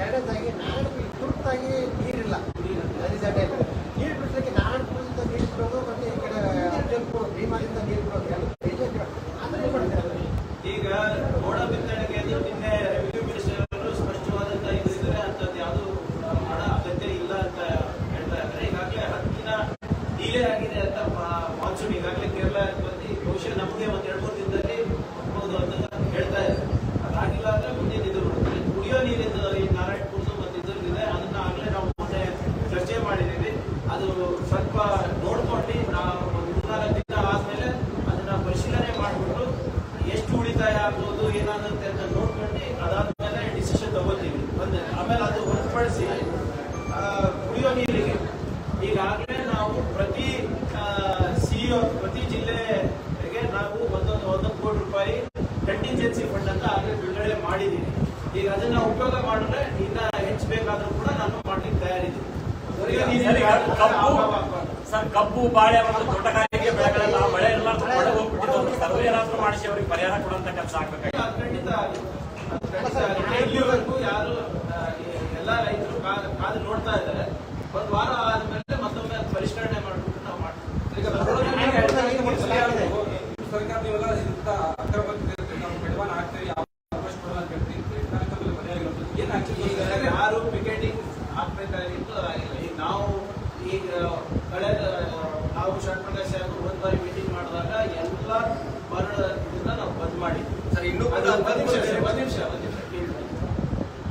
ಎರಡನೇದಾಗಿ ನಾರಾಯಣಪುರ ತುರ್ತಾಗಿ ನೀರಿಲ್ಲ. ನೀರು ಬಿಡ್ಲಿಕ್ಕೆ ನಾರಾಯಣಪುರದಿಂದ ನೀರು ಬಿಡೋದು ಮತ್ತೆ ಈ ಕಡೆ ಅರ್ಜುನ್ಪುರ ಭೀಮಾದಿಂದ ನೀರು ಬಿಡೋದು ಎಲ್ಲ ಅದನ್ನೇ ಮಾಡ್ತಾರೆ. ಈಗ ಗೋಡ ಬಿತ್ತನೆಗೆ ಅಂತ ನಿನ್ನೆ ರೆವಿನ್ಯೂ ಮಿನಿಸ್ಟರ್ ಅವರು ಸ್ಪಷ್ಟವಾದಂತ ಇದ್ರೆ ಅಂತದ್ದು ಯಾವುದು ಮಾಡೋ ಅಗತ್ಯ ಇಲ್ಲ ಅಂತ ಹೇಳ್ತಾ ಇದ್ದಾರೆ. ಈಗಾಗಲೇ 10 ದಿನ ಡಿಲೇ ಆಗಿದೆ ಅಂತ ಮಾನ್ಸೂನ್ ಈಗಾಗಲೇ ಕೇರಳ ಬಂದು ಬಹುಶಃ ನಮಗೆ ಒಂದು 2-3 ದಿನದಲ್ಲಿ ಹೋಗ್ಬೋದು ಅಂತ ಹೇಳ್ತಾ ಇದ್ದಾರೆ. ಅದಾಗಿಲ್ಲ ಅಂದ್ರೆ ಮುಂದಿನ ಇದು ಕುಡಿಯೋ ನೀರಿದ್ದು ಈ ನಾರಾಯಣಪುರದ್ದು ಮತ್ತು ಇದ್ರದ್ದಿದೆ. ಅದನ್ನ ಆಗಲೇ ನಾವು ಮೊನ್ನೆ ಚರ್ಚೆ ಮಾಡಿದ್ದೀವಿ. ಅದು ಸ್ವಲ್ಪ ನೋಡ್ಕೊಂಡು ನಾವು 3-4 ದಿನ ಆದ್ಮೇಲೆ ಅದನ್ನ ಪರಿಶೀಲನೆ ಮಾಡಿಬಿಟ್ಟು ಎಷ್ಟು ಉಳಿತಾಯ ಆಗ್ಬೋದು ಏನಾಗುತ್ತೆ ಅಂತ ನೋಡ್ಕೊಂಡು ಅದಾದ್ಮೇಲೆ ಡಿಸಿಷನ್ ತಗೋತೀವಿ. ಆಮೇಲೆ ಅದು ಹೊರತುಪಡಿಸಿ ಕುಡಿಯೋ ನೀರಿಗೆ ಈಗಾಗಲೇ ನಾವು ಪ್ರತಿ ಸಿಇಒ ಪ್ರತಿ ಜಿಲ್ಲೆಗೆ ನಾವು 1 ಕೋಟಿ ರೂಪಾಯಿ ಕಂಟಿಂಜೆನ್ಸಿ ಫಂಡ್ ಅಂತ ಆಗಲೇ ಬಿಡುಗಡೆ ಮಾಡಿದ್ದೀವಿ. ಈಗ ಅದನ್ನ ಉಪಯೋಗ ಮಾಡಿದ್ರೆ ಇನ್ನ ಹೆಚ್ಚಬೇಕಾದ್ರೂ ಕೂಡ ನಾನು ಮಾಡ್ಲಿಕ್ಕೆ ತಯಾರಿದ್ದೀನಿ. ಸರ್ ಕಬ್ಬು ಬಾಳೆ ಮತ್ತು ತೋಟಗಾರಿಕೆ ಬೆಳೆಗಳೆಲ್ಲ ಮಳೆ ಎಲ್ಲ ತಗೊಂಡು ಹೋಗ್ಬಿಟ್ಟಿದ್ದು ಸರ್ವೆ ಏನಾದ್ರೂ ಮಾಡಿಸಿ ಅವ್ರಿಗೆ ಪರಿಹಾರ ಕೊಡುವಂತ ಕೆಲಸ ಆಗ್ಬೇಕಾಗಿ ಖಂಡಿತ ಇಲ್ಲಿವರೆಗೂ ಯಾರು ಎಲ್ಲ ರೈತರು ಕಾದು ನೋಡ್ತಾ ಇದ್ದಾರೆ. 1 ವಾರ ಆದ್ಮೇಲೆ ಮತ್ತೊಮ್ಮೆ ಪರಿಷ್ಕರಣೆ ಮಾಡ್ಬಿಟ್ಟು ನಾವು ಮಾಡ್ತೀವಿ. ಯಾರು ಪಿಕೆಟಿಂಗ್ ಹಾಕ್ಬೇಕಾಗಿತ್ತು ಅದಾಗಿಲ್ಲ. ಈಗ ನಾವು ಶರಣಪ್ರಕಾಶ್ ಸಾಹೇಬ್ 1 ಬಾರಿ ಮೀಟಿಂಗ್ ಮಾಡಿದಾಗ ಎಲ್ಲ ಇದನ್ನ ನಾವು ಬಂದ್ ಮಾಡಿದ್ವಿ. ಸರ್ ಇನ್ನೂ ಒಂದ್ ನಿಮಿಷ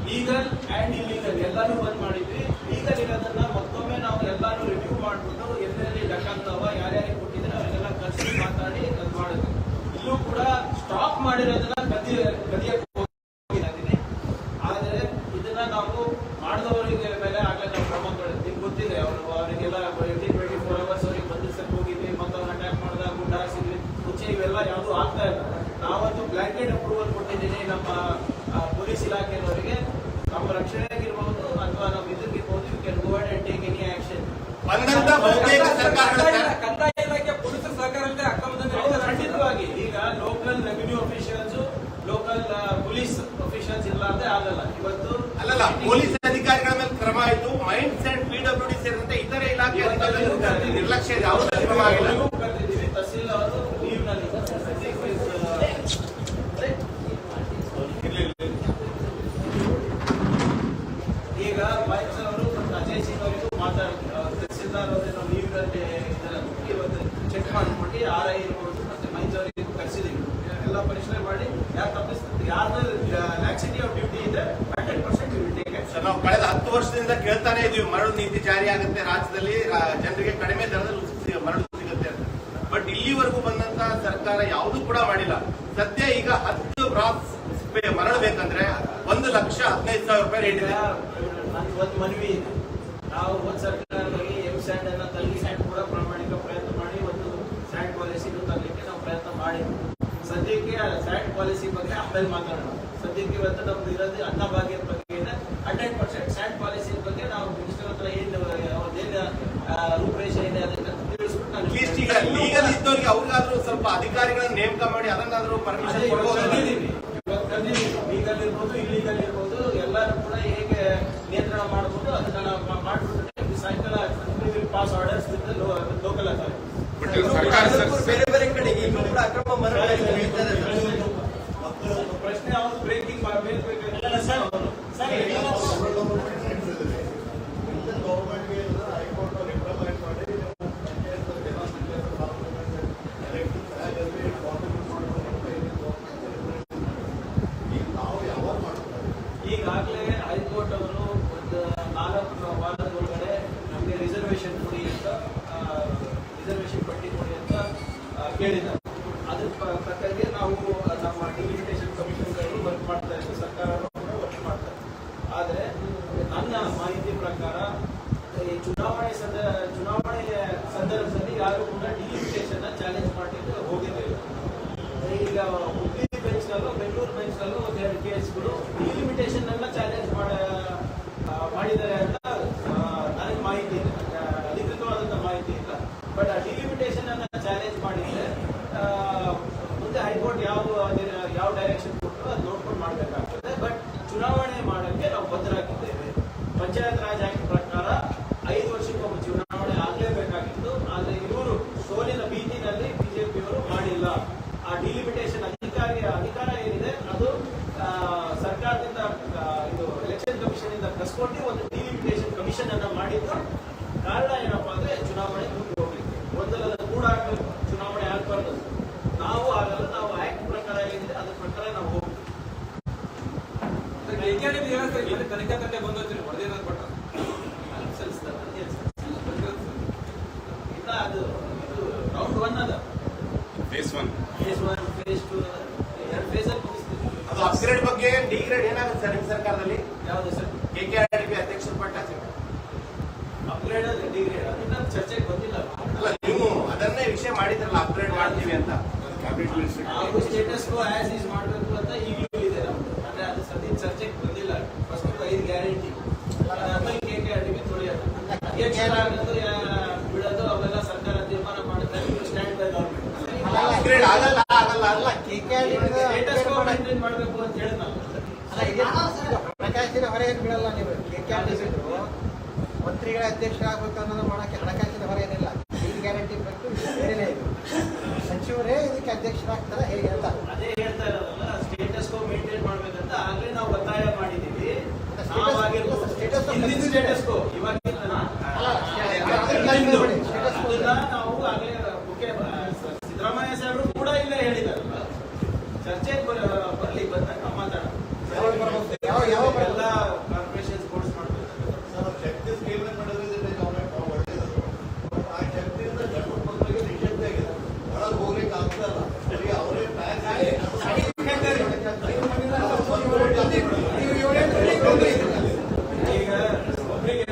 ಲೀಗಲ್ ಅಂಡ್ ಇಲ್ಲಿಗಲ್ ಎಲ್ಲಾನು ಬಂದ್ ಮಾಡಿದ್ವಿ. ಲೀಗಲ್ ಇರೋದನ್ನ ಮತ್ತೊಮ್ಮೆ ನಾವು ಎಲ್ಲಾನು ರಿವ್ಯೂ ಮಾಡ್ಬಿಟ್ಟು ಎಲ್ಲೆಲ್ಲಿ ಡಕ್ಕಾಗ್ತಾವ ಯಾರ್ಯಾರಿಗೆ ಕೊಟ್ಟಿದ್ರೆ ಅವರಿಗೆಲ್ಲ ಕರ್ಸಿ ಮಾತಾಡಿ ಅದು ಮಾಡಿದ್ವಿ. ಇಲ್ಲೂ ಕೂಡ ಸ್ಟಾಕ್ ಮಾಡಿರೋದನ್ನ ಗದಿಯಕ್ಕೆ ಹೋಗಿದ್ದೀನಿ. ಆದರೆ ಇದನ್ನ ನಾವು ಮಾಡಿದವರಿಗೆ ಮೇಲೆ ಆಗಲೇ ನಾವು ಕ್ರಮ ನಿಮ್ಗೆ ಗೊತ್ತಿದೆ. ಅವರಿಗೆಲ್ಲ 24 hours ಅವ್ರಿಗೆ ಬಂಧಿಸಕ್ಕೆ ಹೋಗಿದ್ವಿ, ಮತ್ತವ್ರನ್ನ ಅಟ್ಯಾಕ್ ಮಾಡಿದಾಗ ಗುಂಡ ಹಾರಿಸಿದ್ವಿ. ಮುಂಚೆ ಇವೆಲ್ಲ ಯಾವುದು ಆಗ್ತಾ ಇಲ್ಲ. ನಾವಂತೂ ಬ್ಲಾಂಕೆಟ್ ಅಪ್ರೂವಲ್ ಕೊಟ್ಟಿದ್ದೀನಿ ನಮ್ಮ ಪೊಲೀಸ್ ಇಲಾಖೆಯವರಿಗೆ. ನಮ್ಮ ರಕ್ಷಣೆಗಿರ್ಬೋದು ಅಥವಾ ನಮ್ಮ ಇದಕ್ಕಿರ್ಬೋದು, you can go and take any action. ಕಂದಾಯ ಇಲಾಖೆ ಪೊಲೀಸರ ಸಹಕಾರ ಖಂಡಿತವಾಗಿ ಈಗ local revenue officials, local police officials ಇಲ್ಲ ಅಂದ್ರೆ ಆಗಲ್ಲ. ಇವತ್ತು ಅಲ್ಲಲ್ಲ, ಪೊಲೀಸ್ ಅಧಿಕಾರಿಗಳ ಮೇಲೆ ಕ್ರಮ ಆಯಿತು. ಮೈನ್ಸ್ ಅಂಡ್ PWD ಸೇರಿದಂತೆ ಇತರೆ ಇಲಾಖೆ ಅಧಿಕಾರಿಗಳು ನಿರ್ಲಕ್ಷ್ಯ ಇದೆ. ಯಾವುದೇ ಕ್ರಮ ಆಗಿಲ್ಲ. ಕರೆದಿದ್ದೀವಿ. ತಹಸೀಲ್ ಅವರು ಲೀವ್ನಲ್ಲಿ ಈಗ ಮೈನ್ಸ್ ಅವರು ಅಜಯ್ ಸಿಂಗ್ ಅವರಿಗೂ ಮಾತಾಡ್ತಾರೆ. ತಹಸೀಲ್ದಾರ್ ಅವರೇನೋ ಲೀವ್ನಲ್ಲಿ ಇವತ್ತು ಚೆಕ್ ಮಾಡ್ಬಿಟ್ಟು RI ಇರ್ಬೋದು ಮತ್ತೆ ಮೈನ್ಸ್ ಅವರಿಗೆ ಕರೆಸಿದ್ದೀವಿ. ಎಲ್ಲ ಪರಿಶೀಲನೆ ಮಾಡಿ ಯಾರು ತಪ್ಪಿಸ್ತಾರೆ, ಯಾರ್ದು ಲ್ಯಾಕ್ಸಿಟಿ ಆಫ್ ಡ್ಯೂಟಿ ಇದೆ 100% ನಾವು ಕಳೆದ 10 ವರ್ಷದಿಂದ ಕೇಳ್ತಾನೆ ಇದೀವಿ, ಮರಳು ನೀತಿ ಜಾರಿ ಆಗುತ್ತೆ ರಾಜ್ಯದಲ್ಲಿ, ಜನರಿಗೆ ಕಡಿಮೆ ದರದಲ್ಲಿ ಮರಳು ಸಿಗುತ್ತೆ ಅಂತ. ಬಟ್ ಇಲ್ಲಿವರೆಗೂ ಬಂದಂತ ಸರ್ಕಾರ ಯಾವುದು ಕೂಡ ಮಾಡಿಲ್ಲ. ಸದ್ಯ ಈಗ 10 ಬ್ರಾಸ್ ಮರಳು ಬೇಕಂದ್ರೆ 1,15,000 ರೂಪಾಯಿ ರೇಟ್ ಇದೆ. ಒಂದು ಮನವಿ ಇದೆ, ನಾವು ಒಂದು ಸರ್ಕಾರದಲ್ಲಿ ಸ್ಯಾಂಡ್ ಅನ್ನ ತರಲಿ, ಸ್ಯಾಂಡ್ ಕೂಡ ಪ್ರಾಮಾಣಿಕ ಪ್ರಯತ್ನ ಮಾಡಿ ಒಂದು ಸ್ಯಾಂಡ್ ಪಾಲಿಸಿ ತರಲಿಕ್ಕೆ ನಾವು ಪ್ರಯತ್ನ ಮಾಡಿದ್ವಿ. ಸದ್ಯಕ್ಕೆ ಸ್ಯಾಂಡ್ ಪಾಲಿಸಿ ಬಗ್ಗೆ ಆಮೇಲೆ ಮಾತಾಡೋಣ. ಸದ್ಯಕ್ಕೆ ಇವತ್ತು ನಮ್ದು ಇರೋದು ಅನ್ನಭಾಗ್ಯದ ಬಗ್ಗೆ 100% ಸ್ಯಾಂಡ್ ಪಾಲಿಸಿ ಬಗ್ಗೆ ನಾವು ಮಿನಿಸ್ಟರ್ ಹತ್ರ ಏನು ರೂಪರೇಷೆ ಇದೆ ಅದನ್ನ ತಿಳಿಸ್ಬಿಟ್ಟು ಅಟ್ಲೀಸ್ಟ್ ಈಗ ಲೀಗಲ್ ಇದ್ದವ್ರಿಗೆ ಅವ್ರಿಗಾದ್ರೂ ಸ್ವಲ್ಪ ಅಧಿಕಾರಿಗಳನ್ನ ನೇಮಕ ಮಾಡಿ ಅದನ್ನಾದ್ರೂ ಪರ್ಮಿಷನ್ ಕೊಡ್ಬೋದು. ಲೀಗಲ್ ಇರ್ಬೋದು, ಇಲ್ಲೀಗಲ್ ಇರ್ಬೋದು, ಎಲ್ಲರೂ ಕೂಡ ಹೇಗೆ ನಿಯಂತ್ರಣ ಮಾಡಬಹುದು ಅದನ್ನ ನಾವು ಮಾಡ್ಬಿಟ್ಟು ಸಾಯಂಕಾಲ ಪಾಸ್ ಆರ್ಡರ್ಸ್ ಲೋಕಲ್ ಬೇರೆ ಬೇರೆ ಕಡೆಗೆ ಈಗ ಕೂಡ ಅಕ್ರಮ ಮರಳು ಪ್ರಶ್ನೆ ಅವ್ರು ಬ್ರೇಕಿಂಗ್ ಗೌರ್ಮೆಂಟ್ಗೆ ಹೈಕೋರ್ಟ್ ಇಂಪ್ಲಿಮೆಂಟ್ ಮಾಡಿ ನಾವು ಯಾವಾಗ ಮಾಡ್ತಾರೆ? ಈಗಾಗಲೇ ಹೈಕೋರ್ಟ್ ಅವರು ಒಂದು 4 ವಾರದ ಒಳಗಡೆ ನಮಗೆ ರಿಸರ್ವೇಶನ್ ಕೊಡಿ ಅಂತ, ರಿಸರ್ವೇಶನ್ ಪಟ್ಟಿ ಕೊಡಿ ಅಂತ ಕೇಳಿದ್ದಾರೆ. ಅದ್ರ ಪ್ರಕಾರಕ್ಕೆ ನಾವು ನಮ್ಮ ಡಿಲಿಮಿಟೇಷನ್ ಕಮಿಷನ್ಗಳು ವರ್ಕ್ ಮಾಡ್ತಾ ಇದ್ದೀವಿ, ಸರ್ಕಾರ ಕೂಡ ವರ್ಕ್ ಮಾಡ್ತಾ ಇದೆ. ಆದರೆ ನನ್ನ ಮಾಹಿತಿ ಪ್ರಕಾರ ಈ ಚುನಾವಣೆ ಸಂದರ್ಭದಲ್ಲಿ ಯಾರು ಕೂಡ ಡಿಲಿಮಿಟೇಷನ್ ಚಾಲೆಂಜ್ ಮಾಡಲಿಕ್ಕೆ ಹೋಗಿದ್ದೇವೆ. ಈಗ ಹುಬ್ಳಿ ಬೆಂಚ್ನಲ್ಲೂ ಬೆಂಗಳೂರು ಬೆಂಚ್ನಲ್ಲೂ 2 ಕೇಸ್ಗಳು ಡಿಲಿಮಿಟೇಷನ್ ಅನ್ನ ಚಾಲೆಂಜ್ ಮಾಡಿದ್ದಾರೆ ಅಂತ ನನಗೆ ಮಾಹಿತಿ ಇದೆ, ಅಧಿಕೃತವಾದಂತ ಮಾಹಿತಿ ಇಲ್ಲ. ಬಟ್ ಆ ಡಿಲಿಮಿಟೇಷನ್ ಅನ್ನ ಚಾಲೆಂಜ್ ಮಾಡಿದ್ರೆ ಮುಂದೆ ಹೈಕೋರ್ಟ್ ಯಾವ ಡೈರೆಕ್ಷನ್ ಕೊಟ್ಟರು ಅದು ನೋಡ್ಕೊಂಡು ಮಾಡಬೇಕಾಗ್ತದೆ. ಬಟ್ ಚುನಾವಣೆ ಮಾಡಕ್ಕೆ ನಾವು ಬದ್ಧರಾಗಿದ್ದೇವೆ. ಪಂಚಾಯತ್ ರಾಜ್ ಆಕ್ಟ್ ಪ್ರಕಾರ 5 ವರ್ಷಕ್ಕೊಮ್ಮೆ ಚುನಾವಣೆ ಆಗಲೇಬೇಕಾಗಿತ್ತು. ಆದರೆ ಇವರು ಸೋಲಿನ ಭೀತಿನಲ್ಲಿ ಬಿಜೆಪಿಯವರು ಮಾಡಿಲ್ಲ. ಆ ಡಿಲಿಮಿಟೇಷನ್ ಅಧಿಕಾರ ಏನಿದೆ ಅದು ಸರ್ಕಾರದಿಂದ ಇದು ಎಲೆಕ್ಷನ್ ಕಮಿಷನ್ ಇಂದ ಕಸ್ಕೊಂಡು ಒಂದು ಡಿಲಿಮಿಟೇಷನ್ ಕಮಿಷನ್ ಅನ್ನ ಮಾಡಿದ್ದು. ಕಾರಣ ಏನಪ್ಪಾ ಅಂದ್ರೆ ಚುನಾವಣೆ ಮುಂದೆ ಹೋಗ್ಲಿಕ್ಕೆ, ಗೊಂದಲದ ಗೂಡಾಗಬೇಕು, ಚುನಾವಣೆ ಆಗ್ಬಾರ್ದು. ನಾವು ಆಗಲ್ಲ, ನಾವು ಆಕ್ಟ್ ಪ್ರಕಾರ ಏನಿದೆ ಅದ್ರ ಪ್ರಕಾರ ನಾವು ಹೋಗ್ತೀವಿ. ತನಿಖೆ ಬಂದೋಗ್ತೀರಿ ಹೊಡೆದೇನಾದ್ರು ಕೊಟ್ಟ ಇಲ್ಲ, ಅದು ಇದು ರೌಂಡ್ 1 ಅದ, ಫೇಸ್ 1 ಫೇಸ್ 2 2 ಫೇಸ್ ಅಲ್ಲಿ ಮುಗಿಸ್ತೀವಿ. ಅದು ಅಪ್ಗ್ರೇಡ್ ಬಗ್ಗೆ ಡಿಗ್ರೇಡ್ ಏನಾಗುತ್ತೆ ಸರ್ ನಿಮ್ಮ ಸರ್ಕಾರದಲ್ಲಿ? ಯಾವುದು ಸರ್? KKRDP ಅಧ್ಯಕ್ಷರ ಪಟ್ಟ ಅಪ್ಗ್ರೇಡ್ ಡಿಗ್ರೇಡ್ ಅದನ್ನ ಚರ್ಚೆಗೆ ಬಂದಿಲ್ಲ. ಅಲ್ಲ, ನೀವು ಅದನ್ನೇ ವಿಷಯ ಮಾಡಿದ್ರಲ್ಲ ಅಪ್ಗ್ರೇಡ್ ಮಾಡ್ತೀವಿ ಅಂತ. ನಾವು ಸ್ಟೇಟಸ್ ಆಸ್ ಈಸ್ ಮಾಡಬೇಕು ಅಂತ ಈಗಲೂ ಇದೆ ನಮ್ದು. ಅಂದ್ರೆ ಅದು ಸದ್ಯ ಚರ್ಚೆಗೆ ಬಂದಿಲ್ಲ. ಫಸ್ಟ್ 5 ಗ್ಯಾರಂಟಿ, ಆಮೇಲೆ KKRDP ತೊಳೆಯೋದು, ಬಿಡೋದು ಅವೆಲ್ಲ ಸರ್ಕಾರ ತೀರ್ಮಾನ ಮಾಡುತ್ತೆ. ಸ್ಟ್ಯಾಂಡ್ ಬೈ ಗೌರ್ಮೆಂಟ್ ಅಪ್ಗ್ರೇಡ್ ಆಗಲ್ಲ ಅಲ್ಲ ಸ್ಟೇಟಸ್ ಕೋ ಮೇಂಟೈನ್ ಮಾಡಬೇಕು ಅಂತ ಹೇಳಿದ್ ನಾವು. ಹಣಕಾಸಿನ ಹೊರೆ ಏನು ಬೀಳಲ್ಲ. ನೀವು KKRDP ಮಂತ್ರಿಗಳ ಅಧ್ಯಕ್ಷರಾಗಬೇಕು ಅನ್ನೋದು ಮಾಡೋಕ್ಕೆ ಹಣಕಾಸಿನ ಹೊರೆ ಏನಿಲ್ಲ. 5 ಗ್ಯಾರಂಟಿ ಬೇಕು, ಬೇರೆನೇ ಇದೆ. ಸಚಿವರೇ ಇದಕ್ಕೆ ಅಧ್ಯಕ್ಷರಾಗ್ತಾರೆ ಹೇಗೆ ಅಂತ ಅದೇ ಹೇಳ್ತಾ ಇರೋದಲ್ಲ, ಸ್ಟೇಟಸ್ ಕೋ ಮೇಂಟೈನ್ ಮಾಡ್ಬೇಕಂತ ಆಗ್ಲೇ ನಾವು ಒತ್ತಾಯ ಮಾಡಿದೀವಿ. ಸ್ಟೇಟಸ್ ಕೋ ಇವಾಗಿಲ್ಲ ನಾವು ಆಗ್ಲೇ ಮುಖ್ಯ ಸಿದ್ದರಾಮಯ್ಯ ಸಾಹೇಬರು ಕೂಡ ಇಲ್ಲೇ ಹೇಳಿದಾರಲ್ಲ, ಚರ್ಚೆಗೆ ಬರ್ಲಿ, ಬಂದಾಗ ನಾವು ಮಾತಾಡೋಣ. ಯಾವ ಎಲ್ಲ ಕಾರ್ಪೊರೇಷನ್ ಸ್ಪೋರ್ಟ್ಸ್ ಮಾಡ್ಬೇಕು. ಶಕ್ತಿ ಸ್ಕೀಮ್ ಮಾಡೋದ್ರಿಂದ ಗೌರ್ಮೆಂಟ್ ಒಳ್ಳೇದು. ಆ ಶಕ್ತಿಯಿಂದ ಜನರಿಗೆ ನಿಷೇಧ ಆಗಿದೆ, ಒಳಗೆ ಹೋಗ್ಲಿಕ್ಕೆ ಆಗ್ತಲ್ಲ. ಅವರೇ ಈಗ ಒಬ್ಬರಿಗೆ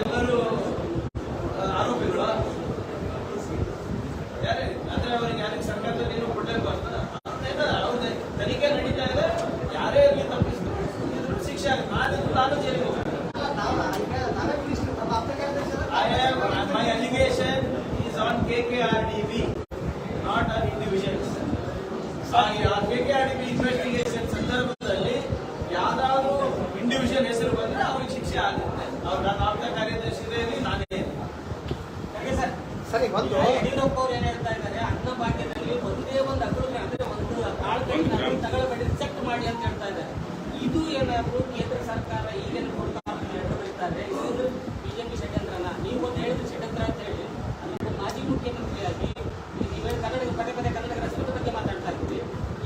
ಎಲ್ಲರೂ ಆರೋಪಿಗಳ ಯಾರೇ ಅಂದ್ರೆ ಅವ್ರಿಗೆ ಯಾರಿಗೆ ಸರ್ಕಾರದಲ್ಲಿ ಏನು ಕೊಡಲೇಬಾರ್ದು. ಅವ್ರದ್ದು ತನಿಖೆ ನಡೀತಾ ಇದೆ, ಯಾರೇ ಇರಲಿ ತಪ್ಪಿಸಿದ್ರು ಶಿಕ್ಷೆ ನಾನು ಜೈಲಿಗೆ ಹೋಗ್ತೀನಿ. My allegation is on KKRDB, not on individuals. KKRDB investigation ಸಂದರ್ಭದಲ್ಲಿ ಯಾವ್ದಾದ್ರು ಇಂಡಿವಿಜುವಲ್ ಹೆಸರು ಬಂದ್ರೆ ಅವ್ರಿಗೆ ಶಿಕ್ಷೆ ಆಗುತ್ತೆ. ಅವ್ರು ನಾನು ಆಪ್ತ ಕಾರ್ಯದರ್ಶಿ ನಾನೇ. ಸರಿ, ಒಂದು ಯಡಿಯೂರಪ್ಪ ಅವ್ರು ಏನ್ ಹೇಳ್ತಾ ಇದ್ದಾರೆ, ಅನ್ನ ಭಾಗ್ಯದಲ್ಲಿ ಒಂದೇ ಒಂದು ಅಕ್ರಮ ಅಂದ್ರೆ ಒಂದು ಕಾಳು ಕೈ ತಗೊಳ್ಬೇಡಿ, ರಿಜೆಕ್ಟ್ ಮಾಡಿ ಅಂತ ಹೇಳ್ತಾ ಇದ್ದಾರೆ. ಇದು ಏನಾದ್ರು ಕೇಂದ್ರ ಸರ್ಕಾರ ಈಗೇನು ಬರೀತಾರೆ, ಇದು ಬಿಜೆಪಿ ಷಡ್ಯಂತ್ರನ. ನೀವು ಒಂದು ಹೇಳಿದ್ರೆ ಷಡ್ಯಂತ್ರ ಅಂತ ಹೇಳಿ, ಅಲ್ಲಿ ಮಾಜಿ ಮುಖ್ಯಮಂತ್ರಿಯಾಗಿ ನೀವೇನು ಕನ್ನಡ ಪದೇ ಕನ್ನಡ ರಾಷ್ಟ್ರದ ಬಗ್ಗೆ ಮಾತಾಡ್ತಾ ಇದ್ದೀವಿ.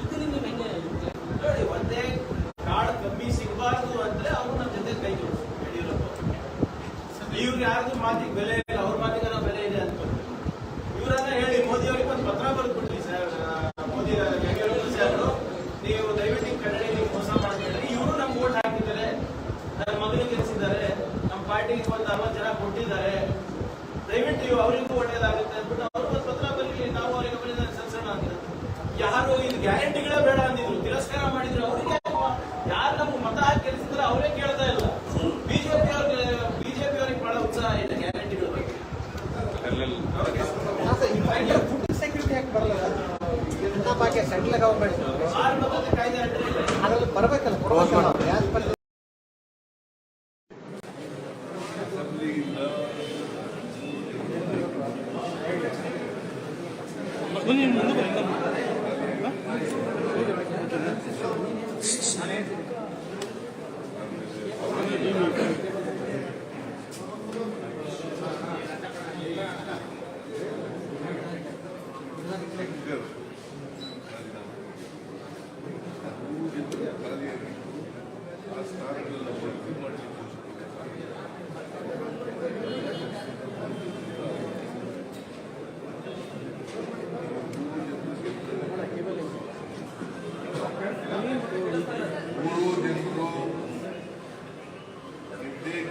ಇದು ನೀವು ಹೆಂಗೆ ನೋಡಿ, ಒಂದೇ ಕಾಳು ಕಮ್ಮಿ ಸಿಗಬಾರ್ದು ಅಂದ್ರೆ ಅವ್ರು ನಮ್ಮ ಜೊತೆ ಕೈ ಜೋಡಿಸಿ ಯಡಿಯೂರಪ್ಪ. ಇವ್ರು ಯಾರ್ದು ಮಾತಿಗೆ ಬೆಲೆ ಇಲ್ಲ, ಅವ್ರ ಮಾತಿಗೆ ಬೆಲೆ ಇದೆ ಅಂತ ಇವರನ್ನ ಹೇಳಿ ಮೋದಿ ಅವರಿಗೆ ಒಂದು ಪತ್ರ ಬರೆದ್ಬಿಡ್ಲಿ ಸರ್. ಮೋದಿ ಯಡಿಯೂರಪ್ಪ ಸಾಹೇಬರು, ನೀವು ದಯವಿಟ್ಟು ಕನ್ನಡಿಗೆ ಮೋಸ ಮಾಡಬೇಡಿ. ಇವರು ನಮ್ಗೆ ಓಟ್ ಹಾಕಿದ್ದಾರೆ, ನನ್ನ ಮಗನಿಗೆ ಗೆಲ್ಲಿಸಿದ್ದಾರೆ, ನಮ್ಮ ಪಾರ್ಟಿಗೆ ಒಂದು 60 ಜನ ಕೊಟ್ಟಿದ್ದಾರೆ, ದಯವಿಟ್ಟು ನೀವು ಅವರಿಗೂ ಒಳ್ಳೇದಾಗುತ್ತೆ ಅಂದ್ಬಿಟ್ಟು ಅವರು ಒಂದು ಪತ್ರ ಬರಲಿ. ನಾವು ಅವರಿಗೆ ಗಮನಿಸಿದ ಸಲ್ಸೋಣ ಅಂತ. ಯಾರು ಇದು ಗ್ಯಾರಂಟಿಗಳೇ ಬೇಡ ಅಂದಿದ್ರು, ತಿರಸ್ಕಾರ ಮಾಡಿದ್ರು. ಅವರಿಗೆ ಯಾರು ನಮ್ಗೆ ಮತ ಹಾಕಿ ಗೆಲ್ಲಿಸಿದ್ರೆ ಅವರೇ ಕೇಳ್ತಾ ಇಲ್ಲ. ಬಿಜೆಪಿ ಅವ್ರಿಗೆ ಬಹಳ ಉತ್ಸಾಹ ಇದೆ ಗ್ಯಾರಂಟಿಗಳ ಬಗ್ಗೆ. ಫುಡ್ ಸೆಕ್ಯೂರಿಟಿ ಯಾಕೆ ಬರಲ್ಲ? ಅನ್ನ ಭಾಗ್ಯ ಸೆಂಟ್ರಲ್ ಗವರ್ಮೆಂಟ್ ಕಾಯ್ದೆ ಅದ್ರಲ್ಲಿ ಬರಬೇಕಲ್ಲ, ಕೊಡ್ಬೇಕಲ್ಲ ಗ್ಯಾಸ್ ಬಂದು.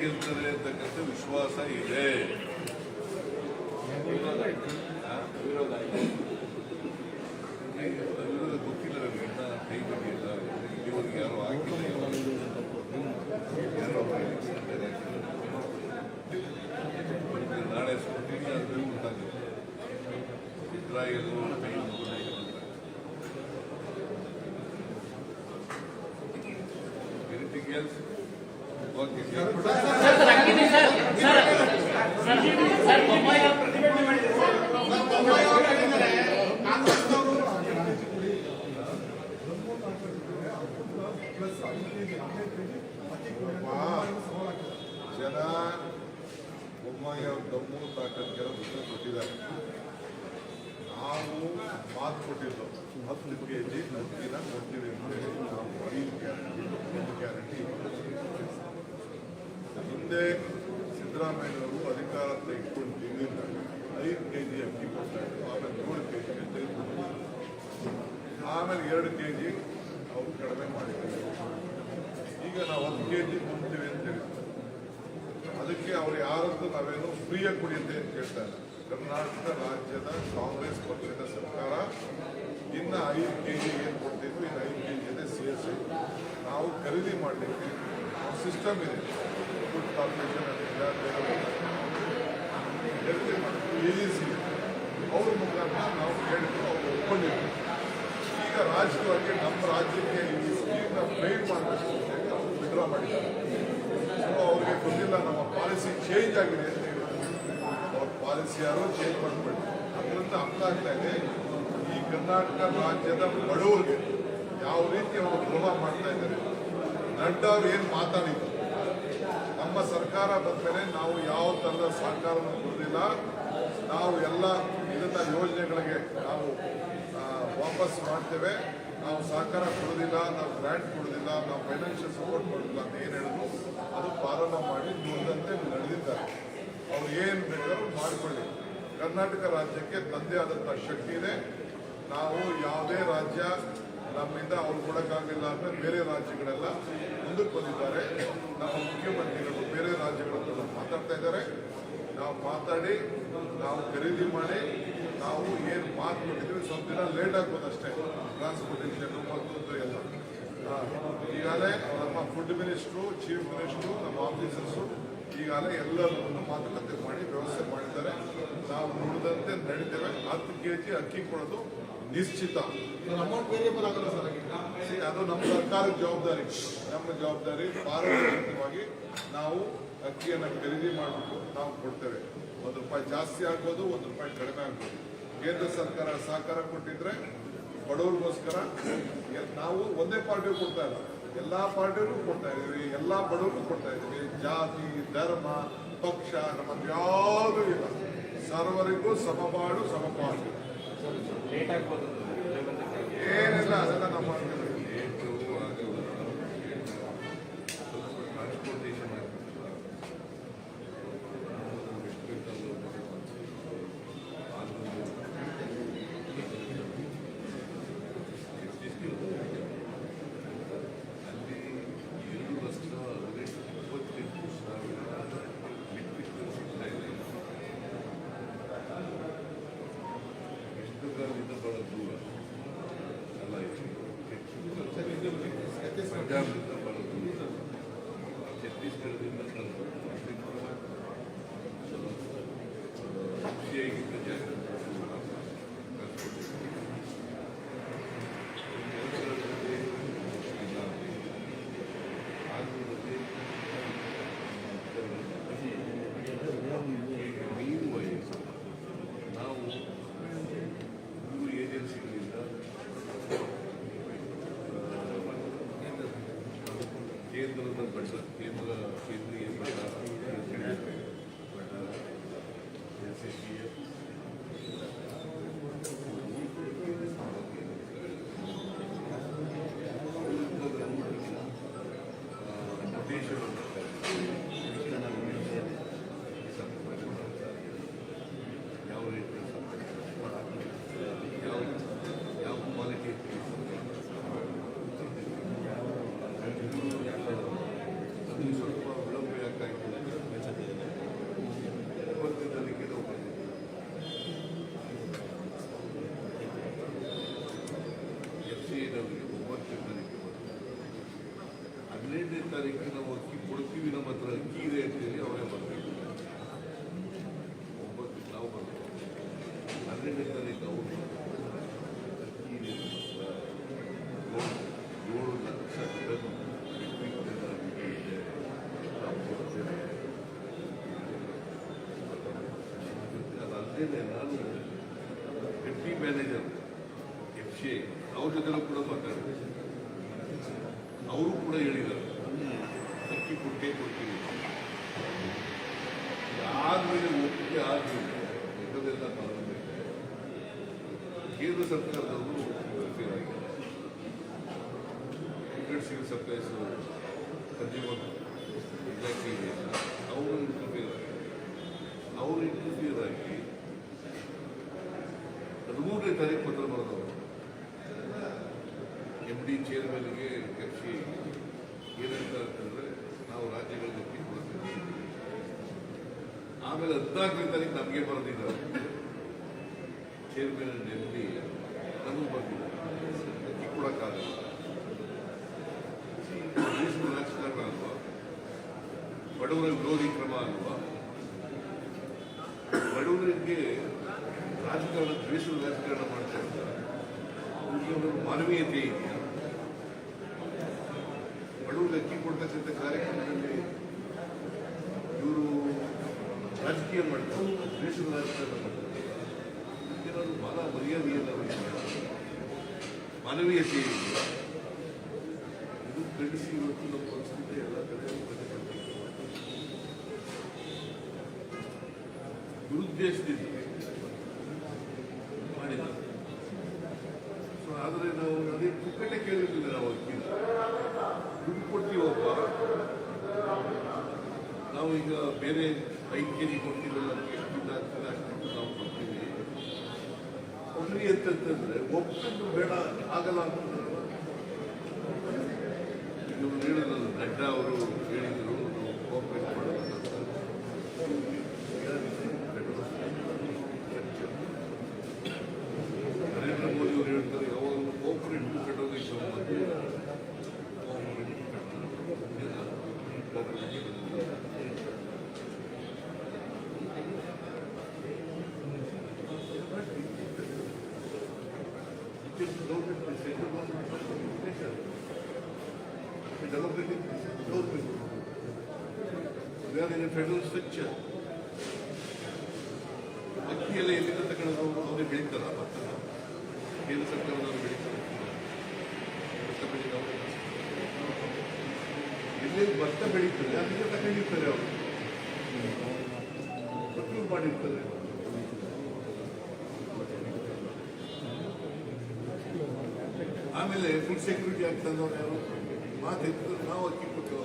ಗೆಲ್ತಾರೆ ಅಂತಕ್ಕಂಥ ವಿಶ್ವಾಸ ಇದೆ. ವಿರೋಧ ಗೊತ್ತಿಲ್ಲ ನಮಗೆ, ಇನ್ನ ಕೈ ಬಂದಿಲ್ಲ. ಇಲ್ಲಿವರೆಗೆ ಯಾರು ಹಾಕಿಲ್ಲ, ಯಾರೋ ನಾಳೆ ಸ್ಪರ್ಧೆಗೆ ಅದ್ರಲ್ಲಿ ಗೊತ್ತಾಗುತ್ತೆ. ಇದ್ರಾಗೆಲ್ಲ ಕೈ ಎನಿಥಿಂಗ್ ಎಲ್ಸ್? ಓಕೆ ಜನ ಬೊಮ್ಮಾಯಿ ಅವ್ರ ದಮ್ಮು ತಾಕತ್ಗೆಲ್ಲ ಉತ್ತರ ಕೊಟ್ಟಿದ್ದಾರೆ. ನಾವು ಮಾತು ಕೊಟ್ಟಿದ್ದು 10 kg ಅಕ್ಕಿನ ಕೊಡ್ತೀವಿ ಅಂತ ಹೇಳಿ ನಾವು 5 ಗ್ಯಾರಂಟಿ. ಹಿಂದೆ ಸಿದ್ದರಾಮಯ್ಯವರು ಅಧಿಕಾರ ತೆಗೆದುಕೊಂಡು ತಿಂಗಳಿಂದ 5 kg ಅಕ್ಕಿ ಕೊಡ್ತಾ ಇದ್ರು, ಆಮೇಲೆ 7 kg ತೆಗೆದುಕೊಂಡು, ಆಮೇಲೆ 2 kg ಅವ್ರು ಕಡಿಮೆ ಮಾಡಿದ್ದಾರೆ. ಈಗ ನಾವು 10 kg ಕೊಡ್ತೀವಿ ಅಂತ ಹೇಳಿದ್ರು. ಅದಕ್ಕೆ ಅವ್ರು ಯಾರದ್ದು ನಾವೇನು ಫ್ರೀಯಾಗಿ ಕುಡಿಯುತ್ತೆ ಅಂತ ಕೇಳ್ತಾ ಇಲ್ಲ. ಕರ್ನಾಟಕ ರಾಜ್ಯದ ಕಾಂಗ್ರೆಸ್ ಪಕ್ಷದ ಸರ್ಕಾರ ಇನ್ನ 5 kg ಏನು ಕೊಡ್ತಿದ್ರು, ಇನ್ನು 5 kg ಜೊತೆ ಸೇರಿಸಿ ನಾವು ಖರೀದಿ ಮಾಡಲಿಕ್ಕೆ ಸಿಸ್ಟಮ್ ಇದೆ. ಫುಡ್ ಕಾರ್ಪೊರೇಷನ್ AEC ಅವ್ರ ಮುಖಾಂತರ ನಾವು ಹೇಳಿದ್ರು, ಅವ್ರು ಒಪ್ಕೊಂಡಿದ್ರು. ಈಗ ರಾಜಕೀಯವಾಗಿ ನಮ್ಮ ರಾಜ್ಯಕ್ಕೆ ಈ ಸ್ಕೀಮ್ನ ಫ್ರೈಮ್ ಮಾಡಬೇಕು ಅಂತ ಹೇಳಿ ಅವರು ವಿಡ್ರಾ ಮಾಡಿದ್ದಾರೆ. ಸೊ ಅವ್ರಿಗೆ ಗೊತ್ತಿಲ್ಲ ನಮ್ಮ ಪಾಲಿಸಿ ಚೇಂಜ್ ಆಗಿದೆ ಅಂತ ಹೇಳಿ ಅವ್ರ ಪಾಲಿಸಿ ಯಾರೋ ಚೇಂಜ್ ಮಾಡಿಬಿಟ್ಟು ಅದರಿಂದ ಅರ್ಥ ಆಗ್ತಾ ಇದೆ ಈ ಕರ್ನಾಟಕ ರಾಜ್ಯದ ಬಡವರಿಗೆ ಯಾವ ರೀತಿ ಅವರು ದ್ರೋಹ ಮಾಡ್ತಾ ಇದ್ದಾರೆ. ನಡ್ಡಾ ಅವರು ಏನು ಮಾತಾಡಿದ್ರು, ನಮ್ಮ ಸರ್ಕಾರ ಬಂದ ಮೇಲೆ ನಾವು ಯಾವ ಥರದ ಸಹಕಾರವನ್ನು ಕೊಡಲಿಲ್ಲ, ನಾವು ಎಲ್ಲ ಇದನ್ನ ಯೋಜನೆಗಳಿಗೆ ನಾವು ವಾಪಸ್ ಮಾಡ್ತೇವೆ, ನಾವು ಸಹಕಾರ ಕೊಡೋದಿಲ್ಲ, ನಾವು ಗ್ರಾಂಟ್ ಕೊಡೋದಿಲ್ಲ, ನಾವು ಫೈನಾನ್ಷಿಯಲ್ ಸಪೋರ್ಟ್ ಮಾಡೋದಿಲ್ಲ ಅಂತ ಏನು ಹೇಳಿದ್ರು ಅದು ಪ್ರಾರಂಭ ಮಾಡಿ ನೋಡಿದಂತೆ ನಡೆದಿದ್ದಾರೆ. ಅವ್ರು ಏನು ಬೇಕಾದ್ರೂ ಮಾಡಿಕೊಳ್ಳಿ. ಕರ್ನಾಟಕ ರಾಜ್ಯಕ್ಕೆ ತಂದೆ ಆದಂಥ ಶಕ್ತಿ ಇದೆ. ನಾವು ಯಾವುದೇ ರಾಜ್ಯ ನಮ್ಮಿಂದ ಅವ್ರು ಕೊಡೋಕ್ಕಾಗಲಿಲ್ಲ ಅಂದರೆ ಬೇರೆ ರಾಜ್ಯಗಳೆಲ್ಲ ಮುಂದಕ್ಕೆ ಬಂದಿದ್ದಾರೆ. ನಮ್ಮ ಮುಖ್ಯಮಂತ್ರಿಗಳು ಬೇರೆ ರಾಜ್ಯಗಳಲ್ಲ ಮಾತಾಡ್ತಾ ಇದ್ದಾರೆ. ನಾವು ಮಾತಾಡಿ ನಾವು ಖರೀದಿ ಮಾಡಿ ನಾವು ಏನು ಮಾತು ಕೊಟ್ಟಿದ್ವಿ ಸ್ವಲ್ಪ ದಿನ ಲೇಟ್ ಆಗ್ಬೋದು ಅಷ್ಟೇ. ಟ್ರಾನ್ಸ್ಪೋರ್ಟೇಷನ್ ಮತ್ತೊಂದು ಎಲ್ಲ ಈಗಾಗಲೇ ನಮ್ಮ ಫುಡ್ ಮಿನಿಸ್ಟ್ರು, ಚೀಫ್ ಮಿನಿಸ್ಟ್ರು, ನಮ್ಮ ಆಫೀಸರ್ಸು ಈಗಾಗಲೇ ಎಲ್ಲರನ್ನು ಮಾತುಕತೆ ಮಾಡಿ ವ್ಯವಸ್ಥೆ ಮಾಡಿದ್ದಾರೆ. ನಾವು ನುಡಿದಂತೆ ನಡೀತೇವೆ. 10 kg ಅಕ್ಕಿ ಕೊಡೋದು ನಿಶ್ಚಿತ. ಅಮೌಂಟ್ ವೇರಿಯಬಲ್ ಆಗಲ್ಲ ಸರ್. ಅದು ನಮ್ಮ ಸರ್ಕಾರದ ಜವಾಬ್ದಾರಿ. ನಮ್ಮ ಜವಾಬ್ದಾರಿ ಪಾರದರ್ಶಕವಾಗಿ ನಾವು ಅಕ್ಕಿಯನ್ನು ಖರೀದಿ ಮಾಡಿಬಿಟ್ಟು ನಾವು ಕೊಡ್ತೇವೆ. ₹1 ಜಾಸ್ತಿ ಆಗ್ಬೋದು, ₹1 ಕಡಿಮೆ ಆಗ್ಬೋದು. ಕೇಂದ್ರ ಸರ್ಕಾರ ಸಹಕಾರ ಕೊಟ್ಟಿದ್ರೆ ಬಡವರಿಗೋಸ್ಕರ ನಾವು ಒಂದೇ ಪಾರ್ಟಿಗೂ ಕೊಡ್ತಾ ಇಲ್ಲ, ಎಲ್ಲಾ ಪಾರ್ಟಿಗೂ ಕೊಡ್ತಾ ಇದ್ದೀವಿ, ಎಲ್ಲಾ ಬಡವರಿಗೂ ಕೊಡ್ತಾ ಇದ್ದೀವಿ. ಜಾತಿ, ಧರ್ಮ, ಪಕ್ಷ ನಮ್ಮದು ಯಾವುದೂ ಇಲ್ಲ. ಸರ್ವರಿಗೂ ಸಮಬಾಳು ಸಮಪಾಲು. ಏನಿಲ್ಲ, ಅದೆಲ್ಲ ನಮ್ಮ ಪಂಜಾಬ್ನಿಂದ ಬರೋದು, ಛತ್ತೀಸ್ಗಢದಿಂದ ಖುಷಿಯಾಗಿದ್ದ ಜಾಗ ನಾವು ಮೂರು ಏಜೆನ್ಸಿಗಳಿಂದ ಕೇಂದ್ರದ ಬಡ್ಡ ಕೇಂದ್ರೀಯ ಯಾವ ರೀತಿ ಯಾವ ಕ್ವಾಲಿಟಿ ಅದು ಸ್ವಲ್ಪ ವಿಳಂಬ ಯಾಕಾಯಿತು ತಾರೀಕಿಗೆ ನಾವು FCAದವರಿಗೆ 9ನೇ ತಾರೀಕಿಗೆ ಬಂದು 15ನೇ ತಾರೀಕಿಗೆ ನಾವು ಅಕ್ಕಿ ಕೊಡ್ತೀವಿ, ನಮ್ಮ ಹತ್ರ ಅಕ್ಕಿ ಇದೆ ಅಂತೇಳಿ ಅವರೇ ಬರಬೇಕು. 9 ನಾವು ಬರಬೇಕು, 12ನೇ ತಾರೀಕು ಅವರು ಅಕ್ಕಿ ಇದೆ 7 ಲಕ್ಷ ಟನ್ ಅದಲ್ಲದೆ ನಾನು ಡೆಪ್ಟಿ ಮ್ಯಾನೇಜರ್ FCA ಅವ್ರ ಜೊತೆನೂ ಕೂಡ ಮಾತಾಡಿದೆ. ಅವರು ಕೂಡ ಹೇಳಿದ್ದಾರೆ ಅಕ್ಕಿ ಕೊಟ್ಟೇ ಕೊಡ್ತೀವಿ. ಆದ್ಮೇಲೆ ಒಪ್ಪಿಗೆ ಆದ್ಮೇಲೆ ಇದನ್ನೆಲ್ಲ ಮಾಡಬೇಕು. ಕೇಂದ್ರ ಸರ್ಕಾರದವರು ಇಂಟರ್ಫಿಯರ್ ಆಗಿಲ್ಲ. ಸಿವಿಲ್ ಸಪ್ಲೈಸ್ ಕನ್ಸ್ಯೂಮರ್ ಇಲಾಖೆ ಇದೆ, ಅವರು ಇಂಟರ್ಫಿಯರ್ ಆಗಿ ಮೂರನೇ ತಾರೀಕು ಪತ್ರ ಬರೆದವರು MD ಚೇರ್ಮನ್ಗೆ FCA ಏನಂತ ಅಂತಂದ್ರೆ ನಾವು ರಾಜ್ಯಗಳಿಗೆ ಅಕ್ಕಿ ಕೊಡ್ತೇವೆ. ಆಮೇಲೆ 14ನೇ ತಾರೀಕು ನಮಗೆ ಬರೆದಿದ್ದಾರೆ ಚೇರ್ಮನ್ ಅಂಡ್ MD ನಮಗೂ ಬಂದಿದ್ದಾರೆ ಅಕ್ಕಿ ಕೊಡಕ್ಕಾಗಲ್ಲ. ದೇಶದ ರಾಜಕಾರಣ ಅಲ್ವಾ, ಬಡವರ ವಿರೋಧಿ ಕ್ರಮ ಅಲ್ವಾ, ಬಡವರಿಗೆ ರಾಜಕಾರಣ ದ್ವೇಷದ ರಾಜಕಾರಣ ಮಾಡ್ತಾ ಇದ್ದಾರೆ. ಅವ್ರಿಗೆ ಒಂದು ಮಾನವೀಯತೆ ಇದೆಯಾ? ಬಡವರಿಗೆ ಅಕ್ಕಿ ಕೊಡ್ತಕ್ಕಂಥ ಕಾರ್ಯಕ್ರಮದಲ್ಲಿ ಇವರು ರಾಜಕೀಯ ಮಾಡ್ತಾರೆ, ದ್ವೇಷದ ರಾಜಕಾರಣ ಮಾಡ್ತಾರೆ. ಏನಾದ್ರು ಬಹಳ ಮರ್ಯಾದೆಯನ್ನು ಮಾನವೀಯತೆ ಇದೆಯಾ? ಇದು ಖಂಡಿಸಿ ಇವತ್ತು ನಮ್ಮ ಪರಿಸ್ಥಿತಿ ಎಲ್ಲ ಕಡೆ ದುರುದ್ದೇಶದಿಂದ ಮಾಡಿದ್ದಾರೆ. ಸೊ ಆದರೆ ನಾವು ಅದೇ ಪುಕ್ಕಟ್ಟೆ ಕೇಳಿರಲಿಲ್ಲ. ನಾವು ಅಕ್ಕಿನ ದುಡ್ಡು ಕೊಡ್ತೀವಪ್ಪ, ನಾವು ಈಗ ಬೇರೆ 5 kg ಕೊಡ್ತೀವಲ್ಲ, ಎಷ್ಟಿಂದ ಆಗ್ತದೆ ಅಷ್ಟು ನಾವು ಕೊಡ್ತೀವಿ. ಒಬ್ಬರಿ ಅಂತಂತಂದ್ರೆ ಒಬ್ಬರು ಬೇಡ ಆಗಲ್ಲ ಅಂತ ಇವರು ಹೇಳಿದ್ರು ನಡ್ಡಾ ಅವರು ಹೇಳಿದ್ರು ಕೋಆಪರೇಟ್ ಮಾಡೋದು ನರೇಂದ್ರ ಮೋದಿ ಅವರು ಹೇಳ್ತಾರೆ ಯಾವಾಗಲೂ ಕೋಆಪರೇಟ್ ಕಟ್ಟೋದಕ್ಕೆ ಸಂಬಂಧ democratic government. We are in a federal structure. ಅಕ್ಕಿಯೆಲ್ಲ ಎಲ್ಲಿಂದ ತಗೊಂಡು ಅವರೇ ಬೆಳೀತಾರ ಭತ್ತ ಕೇಂದ್ರ ಸರ್ಕಾರದವರು ಬೆಳೀತಾರೆ ಭತ್ತ ಬೆಳೀತಾರೆ ಎಲ್ಲೆಲ್ಲಿ ಭತ್ತ ಬೆಳೀತಾರೆ ಅಲ್ಲಿಂದ ತಗೊಂಡಿರ್ತಾರೆ ಅವರು ಪ್ರೊಕ್ಯೂರ್ ಮಾಡಿರ್ತಾರೆ. ಆಮೇಲೆ ಫುಡ್ ಸೆಕ್ಯೂರಿಟಿ ಆಗ್ತದವ್ರು ಯಾರು ಮಾತಿತ್ತು ನಾವು ಅಕ್ಕಿ ಕೊಟ್ಟು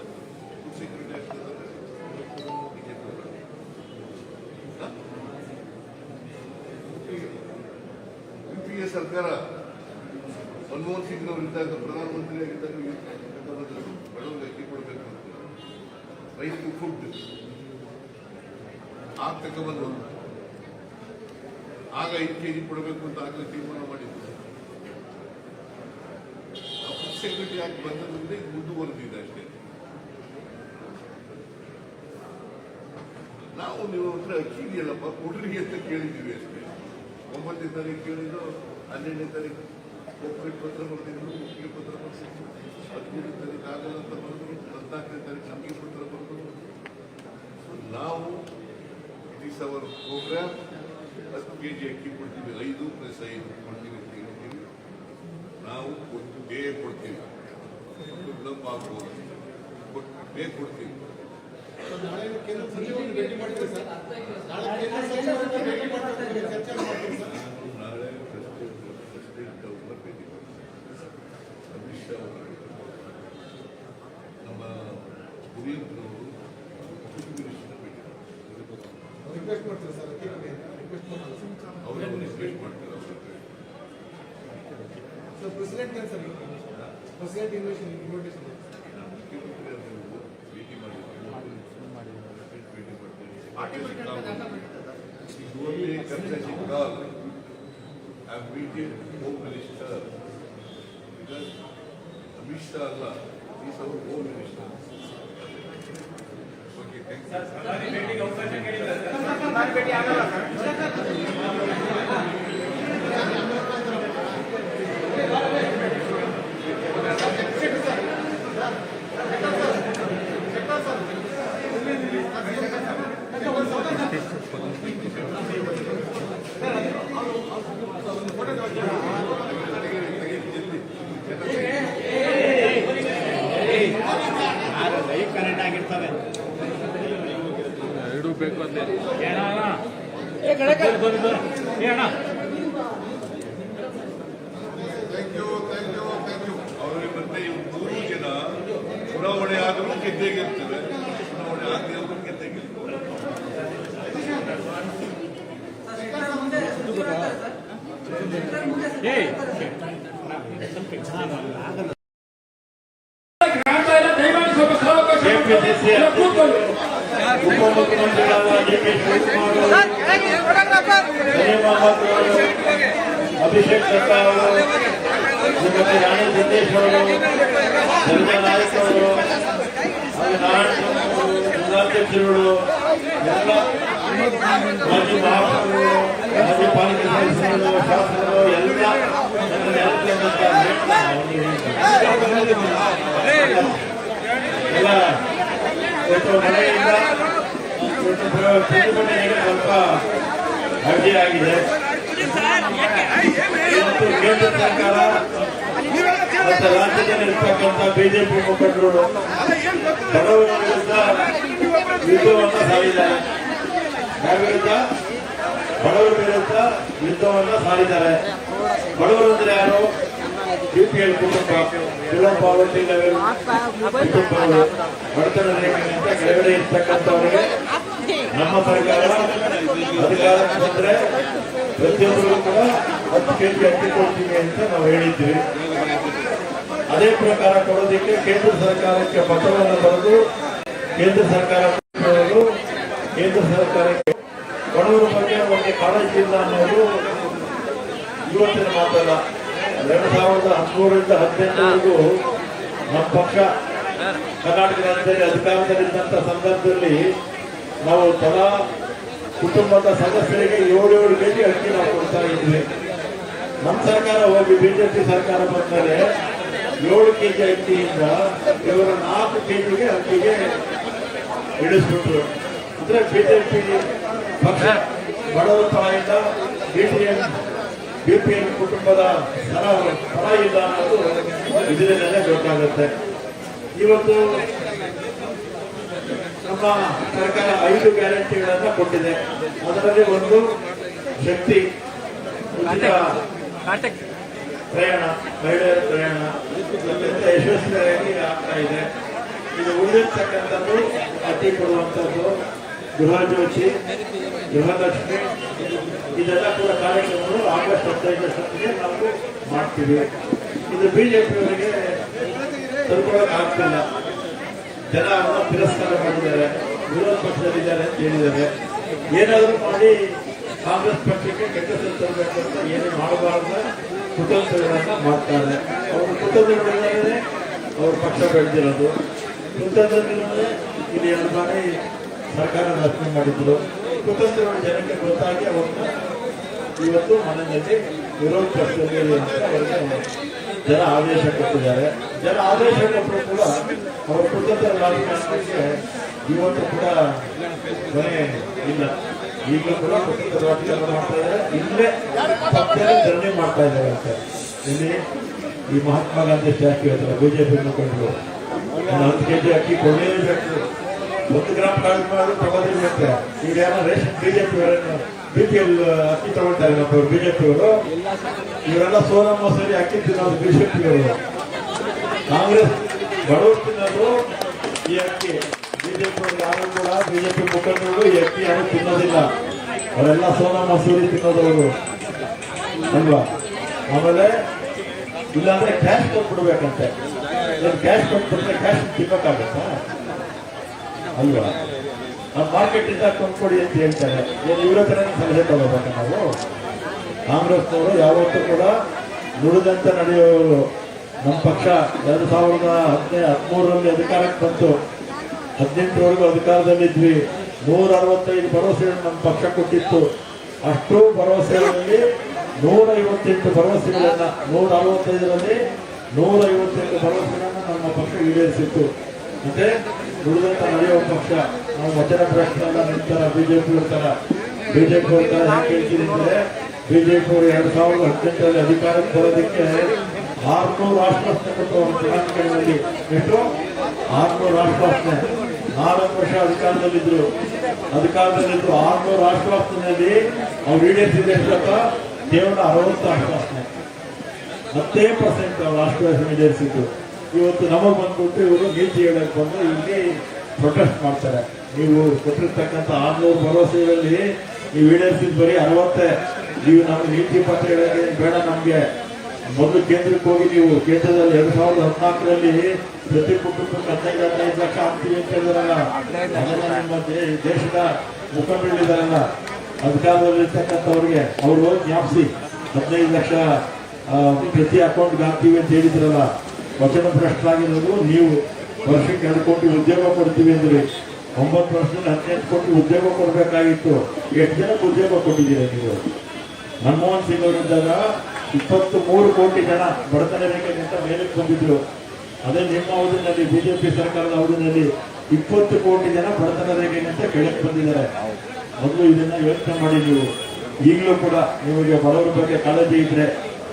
ಫುಡ್ ಸೆಕ್ಯೂರಿಟಿ ಆಗ್ತದೆ ಯುಪಿಎ ಸರ್ಕಾರ ಮನಮೋಹನ್ ಸಿಂಗ್ ಅವರಿದ್ದಾಗ ಪ್ರಧಾನಮಂತ್ರಿ ಆಗಿದ್ದಾಗ ಬಡವರಿಗೆ ಅಕ್ಕಿ ಕೊಡಬೇಕು ಅಂತ ರೈಟ್ ಟು ಫುಡ್ ಆಗ ತಗೊಂಡು ಆಗ 5 kg ಕೊಡಬೇಕು ಅಂತ ಆಗಲೇ ತೀರ್ಮಾನ ಮಾಡಿದ್ರು. ಫುಡ್ ಸೆಕ್ಯೂರಿಟಿ ಆಗಿ ಬಂದದ್ರಿಂದ ಇದು ಮುಂದುವರೆದಿದೆ ಅಷ್ಟೇ. ನಾವು ನೀವು ಹತ್ರ ಅಕ್ಕಿ ಇದೆಯಲ್ಲಪ್ಪ ಕೊಡ್ರಿ ಅಂತ ಕೇಳಿದ್ದೀವಿ ಅಷ್ಟೇ. 9ನೇ ತಾರೀಕು ಕೇಳಿದ್ದು 12ನೇ ತಾರೀಕು ಕೋಪರೇಟ್ ಪತ್ರ ಬರ್ತಿದ್ರು, ಒಪ್ಪಿಗೆ ಪತ್ರ ಬರ್ತಿದ್ರು. 15ನೇ ತಾರೀಕು ಆಗಲ್ಲ ಅಂತ ಬರೆದ್ರು, 14ನೇ ತಾರೀಕು ನಮಗೆ ಪತ್ರ ಬರೆದ್ರು. ನಾವು it is our programme. 10 kg ಅಕ್ಕಿ ಕೊಡ್ತೀವಿ, 5 + 5 ಕೊಡ್ತೀವಿ ಅಂತ ಹೇಳ್ತೀವಿ. ನಾವು ಕೊಟ್ಟೇ ಕೊಡ್ತೀವಿ, ವಿಳಂಬ ಆಗ್ಬೋದು, ಕೊಟ್ಟೇ ಕೊಡ್ತೀವಿ. ನಾಳೆ ಕೇಂದ್ರ ಸಚಿವರನ್ನು ಭೇಟಿ ಮಾಡ್ತೀವಿ ಸರ್. ನಾಳೆ ಕೇಂದ್ರ ಸಚಿವರನ್ನು ಭೇಟಿ ಮಾಡ್ತೀವಿ, ಚರ್ಚೆ ಮಾಡ್ತೀವಿ ಸರ್. ನಾಳೆ ಪ್ರೆಸಿಡೆಂಟ್ ಅವರನ್ನ ಭೇಟಿ ಮಾಡ್ತೀವಿ. ಅಮಿತ್ ಶಾ ಅವರು, ನಮ್ಮ ಕುರಿಯಪ್ಪನವರು ಚೀಫ್ ಮಿನಿಸ್ಟರ್ ಭೇಟಿ ಮಾಡ್ತಾರೆ. ರಿಕ್ವೆಸ್ಟ್ ಮಾಡ್ತೀವಿ ಸರ್, ರಿಕ್ವೆಸ್ಟ್ ಮಾಡ್ತಾರೆ ಅವರು ರಿಕ್ವೆಸ್ಟ್ ಮಾಡ್ತಾರೆ. Sir president sir president invitation ಭೇಟಿ ಮಾಡಿದ್ದಾರೆ. only concession call. I am meeting Home Minister because Amit Shah Allah is our Home Minister. Okay, thank you. ಅವರಿಗೆ ಮತ್ತೆ 3 ಜನ ಚುನಾವಣೆ ಆದರೂ ಗೆದ್ದೇ ಗೆಲ್ತವೆ, ಚುನಾವಣೆ ಆಗದೆ ಆದರೂ ಗೆದ್ದೇ ಗೆಲ್ತವೆ. ಉಪಮುಖ್ಯಮಂತ್ರಿಗಳಾದ ಡಿ.ಕೆ. ಶಿವಕುಮಾರ್, ಅಭಿಷೇಕ್ ಶರ್ಮಾ ಅವರು, ಶ್ರೀಮತಿ ರಾಣಿ ಸಿದ್ದೇಶ್ ಅವರು, ಸಂಜಯ್ ನಾಯಕ್ ಅವರು, ಜಿಲ್ಲಾಧ್ಯಕ್ಷರುಗಳು, ಎಲ್ಲ ಮಾಜಿ ಮಹಾಪೌರರು, ಮಾಜಿ ಪಾಲಿಕೆ ಸದಸ್ಯರು, ಶಾಸಕರು ಎಲ್ಲ ಮಳೆಯಿಂದ ಪ್ರತಿಭಟನೆಗೆ ಸ್ವಲ್ಪ ಅಡ್ಡಿಯಾಗಿದೆ. ಮತ್ತು ಕೇಂದ್ರ ಸರ್ಕಾರ ಮತ್ತು ರಾಜ್ಯದಲ್ಲಿರ್ತಕ್ಕಂಥ ಬಿಜೆಪಿ ಮುಖಂಡರು ಬಡವರ ವಿರುದ್ಧ ಯುದ್ಧವನ್ನು ಸಾರಿದ್ದಾರೆ. ಯಾರ ವಿರುದ್ಧ? ಬಡವರ ವಿರುದ್ಧ ಯುದ್ಧವನ್ನು ಸಾರಿದ್ದಾರೆ. ಬಡವರು ಅಂದ್ರೆ ಯಾರು? ಬಿಪಿಎಲ್ ಕುಟುಂಬ, ಬಿಲೋ ಪಾವರ್ಟಿ ಲೆವೆಲ್ ಕುಟುಂಬಗಳು, ಬಡತನ ರೇಖೆಗಿಂತ ಕೆಳಗಡೆ ಇರ್ತಕ್ಕಂಥವರಿಗೆ ನಮ್ಮ ಸರ್ಕಾರ ಅಧಿಕಾರಕ್ಕೆ ಬಂದ್ರೆ ಪ್ರತಿಯೊಬ್ಬರಿಗೂ ಕೂಡ 10 kg ಅಕ್ಕಿ ಕೊಡ್ತೀವಿ ಅಂತ ನಾವು ಹೇಳಿದ್ವಿ. ಅದೇ ಅದೇ ಪ್ರಕಾರ ಕೊಡೋದಕ್ಕೆ ಕೇಂದ್ರ ಸರ್ಕಾರಕ್ಕೆ ಪತ್ರವನ್ನು ಬರೆದು ಕೇಂದ್ರ ಸರ್ಕಾರ ಕೇಂದ್ರ ಸರ್ಕಾರಕ್ಕೆ ಬಡವರ ಬಗ್ಗೆ ಒಂದು ಕಾಳಜಿ ಇಲ್ಲ ಅನ್ನೋದು ಇವತ್ತಿನ ಮಾತಲ್ಲ. 2013ರಿಂದ 2018ವರೆಗೂ ನಮ್ಮ ಪಕ್ಷ ಕರ್ನಾಟಕ ರಾಜ್ಯದಲ್ಲಿ ಅಧಿಕಾರದಲ್ಲಿದ್ದಂಥ ಸಂದರ್ಭದಲ್ಲಿ ನಾವು ತಲಾ ಕುಟುಂಬದ ಸದಸ್ಯರಿಗೆ 7 ಕೆಜಿ ಅಕ್ಕಿ ನಾವು ಕೊಡ್ತಾ ಇದ್ವಿ. ನಮ್ಮ ಸರ್ಕಾರ ಹೋಗಿ ಬಿಜೆಪಿ ಸರ್ಕಾರ ಬಂದರೆ 7 ಕೆಜಿ ಅಕ್ಕಿಯಿಂದ ಇವರು 4 ಕೆಜಿಗೆ ಅಕ್ಕಿಗೆ ಇಳಿಸ್ಬಿಟ್ರು. ಅಂದ್ರೆ ಬಿಜೆಪಿ ಪಕ್ಷ ಬಡವರ ಪರದಿಂದ ಬಿಪಿಎಲ್ ಕುಟುಂಬದ ಪರ ಇಲ್ಲ ಅನ್ನೋದು ಇದರಿಂದಲೇ ಗೊತ್ತಾಗುತ್ತೆ. ಇವತ್ತು ನಮ್ಮ ಸರ್ಕಾರ 5 ಗ್ಯಾರಂಟಿಗಳನ್ನ ಕೊಟ್ಟಿದೆ. ಅದರಲ್ಲಿ ಒಂದು ಶಕ್ತಿ ಉಚಿತ ಪ್ರಯಾಣ, ಮಹಿಳೆಯರ ಪ್ರಯಾಣ ಅತ್ಯಂತ ಯಶಸ್ವಿಯಾಗಿ ಆಗ್ತಾ ಇದೆ. ಇದು ಉಳಿದಿರ್ತಕ್ಕಂಥದ್ದು ಅತಿ ಕೊಡುವಂಥದ್ದು ಗೃಹಜ್ಯೋತಿ, ಗೃಹಲಕ್ಷ್ಮಿ, ಇದೆಲ್ಲ ಕೂಡ ಕಾರ್ಯಕ್ರಮಗಳು ಆಗಸ್ಟ್ 15 ನಾವು ಮಾಡ್ತೀವಿ. ಇದು ಬಿಜೆಪಿಯವರಿಗೆ ತಲುಪೋಕೆ ಆಗ್ತಿಲ್ಲ. ಜನ ಅವನ್ನ ತಿರಸ್ಕಾರ ಮಾಡಿದ್ದಾರೆ, ವಿರೋಧ ಪಕ್ಷದಲ್ಲಿದ್ದಾರೆ ಅಂತ ಹೇಳಿದ್ದಾರೆ. ಏನಾದರೂ ಮಾಡಿ ಕಾಂಗ್ರೆಸ್ ಪಕ್ಷಕ್ಕೆ ಕೆಟ್ಟ ಹೆಸರು ತರಬೇಕು ಅಂತ ಏನು ಮಾಡಬಾರ್ದ ಕುತಂತ್ರಗಳನ್ನ ಮಾಡ್ತಾರೆ. ಅವರು ಕುತಂತ್ರಗಳಿಂದಲೇ ಅವ್ರ ಪಕ್ಷ ಬೆಳೆದಿರೋದು. ಕುತಂತ್ರದಿಂದಲೇ ಇಲ್ಲಿ 2 ಬಾರಿ ಸರ್ಕಾರ ರಚನೆ ಮಾಡಿದ್ರು. ಕುತಂತ್ರಗಳ ಜನಕ್ಕೆ ಗೊತ್ತಾಗಿ ಅವ್ರನ್ನ ಇವತ್ತು ಮನೆಯಲ್ಲಿ ವಿರೋಧ ಪಕ್ಷದಲ್ಲಿ ಅಂತ ಅವರಿಗೆ ಜನ ಆದೇಶ ಕೊಟ್ಟಿದ್ದಾರೆ. ಜನ ಆದೇಶ ಕೊಟ್ಟರು ಕೂಡ ಅವರ ಕುತಂತ್ರ ರಾಜಕಾರಣಕ್ಕೆ ಇವತ್ತು ಕೂಡ ಕೊನೆ ಇಲ್ಲ. ಈಗಲೂ ಕೂಡ ಕುತಂತ್ರ ರಾಜಕಾರಣ ಮಾಡ್ತಾ ಇದ್ದಾರೆ. ಇಲ್ಲೇ ಪಕ್ಷದಲ್ಲಿ ಧರಣಿ ಮಾಡ್ತಾ ಇದ್ದಾರೆ ಅಂತ ಇಲ್ಲಿ ಈ ಮಹಾತ್ಮ ಗಾಂಧಿ ಸ್ಟ್ಯಾಚ್ಯೂ ಹತ್ರ ಬಿಜೆಪಿ ಮುಖಂಡರು 10 ಕೆಜಿ ಅಕ್ಕಿ ಕೊಡಲೇಬೇಕು, 1 ಗ್ರಾಮ್ ಕಾಳು ಮಾಡಿ ತಗೋದಿರ್ಬೇಕು. ಈಗ ಯಾರೋ ರೇಷನ್ ಬಿಪಿಎಲ್ ಅಕ್ಕಿ ತಗೊಳ್ತಾರೆ ನಮ್ಮವರು ಬಿಜೆಪಿಯವರು. ಇವರೆಲ್ಲ ಸೋನಾ ಮಸೂರಿ ಅಕ್ಕಿ ತಿನ್ನೋದು ಬಿಜೆಪಿಯವರು. ಕಾಂಗ್ರೆಸ್ ಬಡವರು ತಿನ್ನೋದು ಈ ಅಕ್ಕಿ. ಬಿಜೆಪಿ ಯಾರು ಕೂಡ ಬಿಜೆಪಿ ಮುಖಂಡರು ಈ ಅಕ್ಕಿ ಯಾರು ತಿನ್ನೋದಿಲ್ಲ. ಅವರೆಲ್ಲ ಸೋನಾ ಮಸೂರಿ ತಿನ್ನೋದವರು ಅಲ್ವಾ. ಆಮೇಲೆ ಇಲ್ಲಾಂದ್ರೆ ಕ್ಯಾಶ್ ಕೊಟ್ಬಿಡ್ಬೇಕಂತೆ. ಕ್ಯಾಶ್ ಕೊಟ್ಬಿಟ್ರೆ ಕ್ಯಾಶ್ ತಿನ್ನಕ್ಕಾಗತ್ತಾ ಅಲ್ವಾ. ನಾವು ಮಾರ್ಕೆಟ್ ಇಂದ ಕೊಂಡ್ಕೊಡಿ ಅಂತ ಹೇಳ್ತಾರೆ. ಇವರ ಹತ್ರ ಸಲಹೆ ತಗೋಬೇಕ ನಾವು. ಕಾಂಗ್ರೆಸ್ನವರು ಯಾವತ್ತೂ ಕೂಡ ನುಡಿದಂತೆ ನಡೆಯುವವರು. ನಮ್ಮ ಪಕ್ಷ 2013ರಲ್ಲಿ ಅಧಿಕಾರಕ್ಕೆ ಬಂತು, 18ರವರೆಗೂ ಅಧಿಕಾರದಲ್ಲಿದ್ವಿ. 165 ಭರವಸೆಗಳನ್ನು ನಮ್ಮ ಪಕ್ಷ ಕೊಟ್ಟಿತ್ತು. ಅಷ್ಟು ಭರವಸೆಗಳಲ್ಲಿ 158 ಭರವಸೆಗಳನ್ನ 165ರಲ್ಲಿ 158 ಭರವಸೆಗಳನ್ನ ನಮ್ಮ ಪಕ್ಷ ಈಡೇರಿಸಿತ್ತು. ಮತ್ತೆ ನುಡಿದಂತ ನಡೆಯುವ ಪಕ್ಷ. ನಾವು ವಚನ ಭ್ರಷ್ಟರಲ್ಲ ನಿಂತರ ಬಿಜೆಪಿ ಇರ್ತಾರ. ಬಿಜೆಪಿ ಇರ್ತಾರ ಯಾಕೆ ಹೇಳ್ತೀನಿ ಅಂದ್ರೆ, ಬಿಜೆಪಿ ಅವರು 2018ರಲ್ಲಿ ಅಧಿಕಾರಕ್ಕೆ ಬರೋದಕ್ಕೆ 600 ಆಶ್ವಾಸನೆ ಕೊಟ್ಟರು. ಚುನಾವಣೆಗಳಲ್ಲಿ ಎಷ್ಟು 600 ಆಶ್ವಾಸನೆ. 4 ವರ್ಷ ಅಧಿಕಾರದಲ್ಲಿದ್ರು 600 ಆಶ್ವಾಸನೆಯಲ್ಲಿ ಅವ್ರು ಈಡೇರಿಸಿದ ಕೇವಲ 60 ಆಶ್ವಾಸನೆ, 10% ಅವ್ರ ಆಶ್ವಾಸನೆ ಈಡೇರಿಸಿದ್ದು. ಇವತ್ತು ನಮಗೆ ಬಂದ್ಬಿಟ್ಟು ಇವರು ನೀತಿ ಹೇಳಕ್ ಬಂದು ಇಲ್ಲಿ ಪ್ರೊಟೆಸ್ಟ್ ಮಾಡ್ತಾರೆ. ನೀವು ಕೊಟ್ಟಿರ್ತಕ್ಕಂಥ 600 ಭರವಸೆಗಳಲ್ಲಿ ನೀವು ಈಡೇರಿಸಿದ ಬರೀ 60. ನೀವು ನಮ್ಗೆ ನೀತಿ ಪತ್ರ ಹೇಳೋಕೆ ಬೇಡ. ನಮ್ಗೆ ಮೊದಲು ಕೇಂದ್ರಕ್ಕೆ ಹೋಗಿ ನೀವು ಕೇಂದ್ರದಲ್ಲಿ 2014ರಲ್ಲಿ ಪ್ರತಿ ಕುಟುಂಬಕ್ಕೆ 15 ಲಕ್ಷ ಆಗ್ತೀವಿ ಅಂತ ಹೇಳಿದಾರಲ್ಲ. ಅದನ್ನ ನಿಮ್ಮ ದೇಶದ ಮುಖಂಡರಿದ್ದಾರಲ್ಲ ಅಧಿಕಾರದಲ್ಲಿರ್ತಕ್ಕಂಥವ್ರಿಗೆ ಅವರು ಜ್ಞಾಪಿಸಿ 15 ಲಕ್ಷ ಪ್ರತಿ ಅಕೌಂಟ್ಗೆ ಹಾಕ್ತೀವಿ ಅಂತ ಹೇಳಿದ್ರಲ್ಲ. ವಚನ ಭ್ರಷ್ಟರಾಗಿರೋದು ನೀವು. ವರ್ಷಕ್ಕೆ 2 ಕೋಟಿ ಉದ್ಯೋಗ ಕೊಡ್ತೀವಿ ಅಂದ್ರೆ 9 ವರ್ಷದಲ್ಲಿ 18 ಕೋಟಿ ಉದ್ಯೋಗ ಕೊಡಬೇಕಾಗಿತ್ತು. ಎಷ್ಟು ಜನಕ್ಕೆ ಉದ್ಯೋಗ ಕೊಟ್ಟಿದ್ದೀರಾ ನೀವು? ಮನಮೋಹನ್ ಸಿಂಗ್ ಅವರಿದ್ದಾಗ 23 ಕೋಟಿ ಜನ ಬಡತನ ರೇಖೆಗಿಂತ ಮೇಲಕ್ಕೆ ಬಂದಿದ್ರು. ಅದೇ ನಿಮ್ಮ ಅವಧಿನಲ್ಲಿ ಬಿಜೆಪಿ ಸರ್ಕಾರದ ಅವಧಿನಲ್ಲಿ 20 ಕೋಟಿ ಜನ ಬಡತನ ರೇಖೆಗಿಂತ ಕೆಳಕ್ಕೆ ಬಂದಿದ್ದಾರೆ. ಮೊದಲು ಇದನ್ನ ಯೋಚನೆ ಮಾಡಿ ನೀವು. ಈಗಲೂ ಕೂಡ ನಿಮಗೆ ಬಡವರ ಬಗ್ಗೆ ಕಾಳಜಿ ಇದ್ರೆ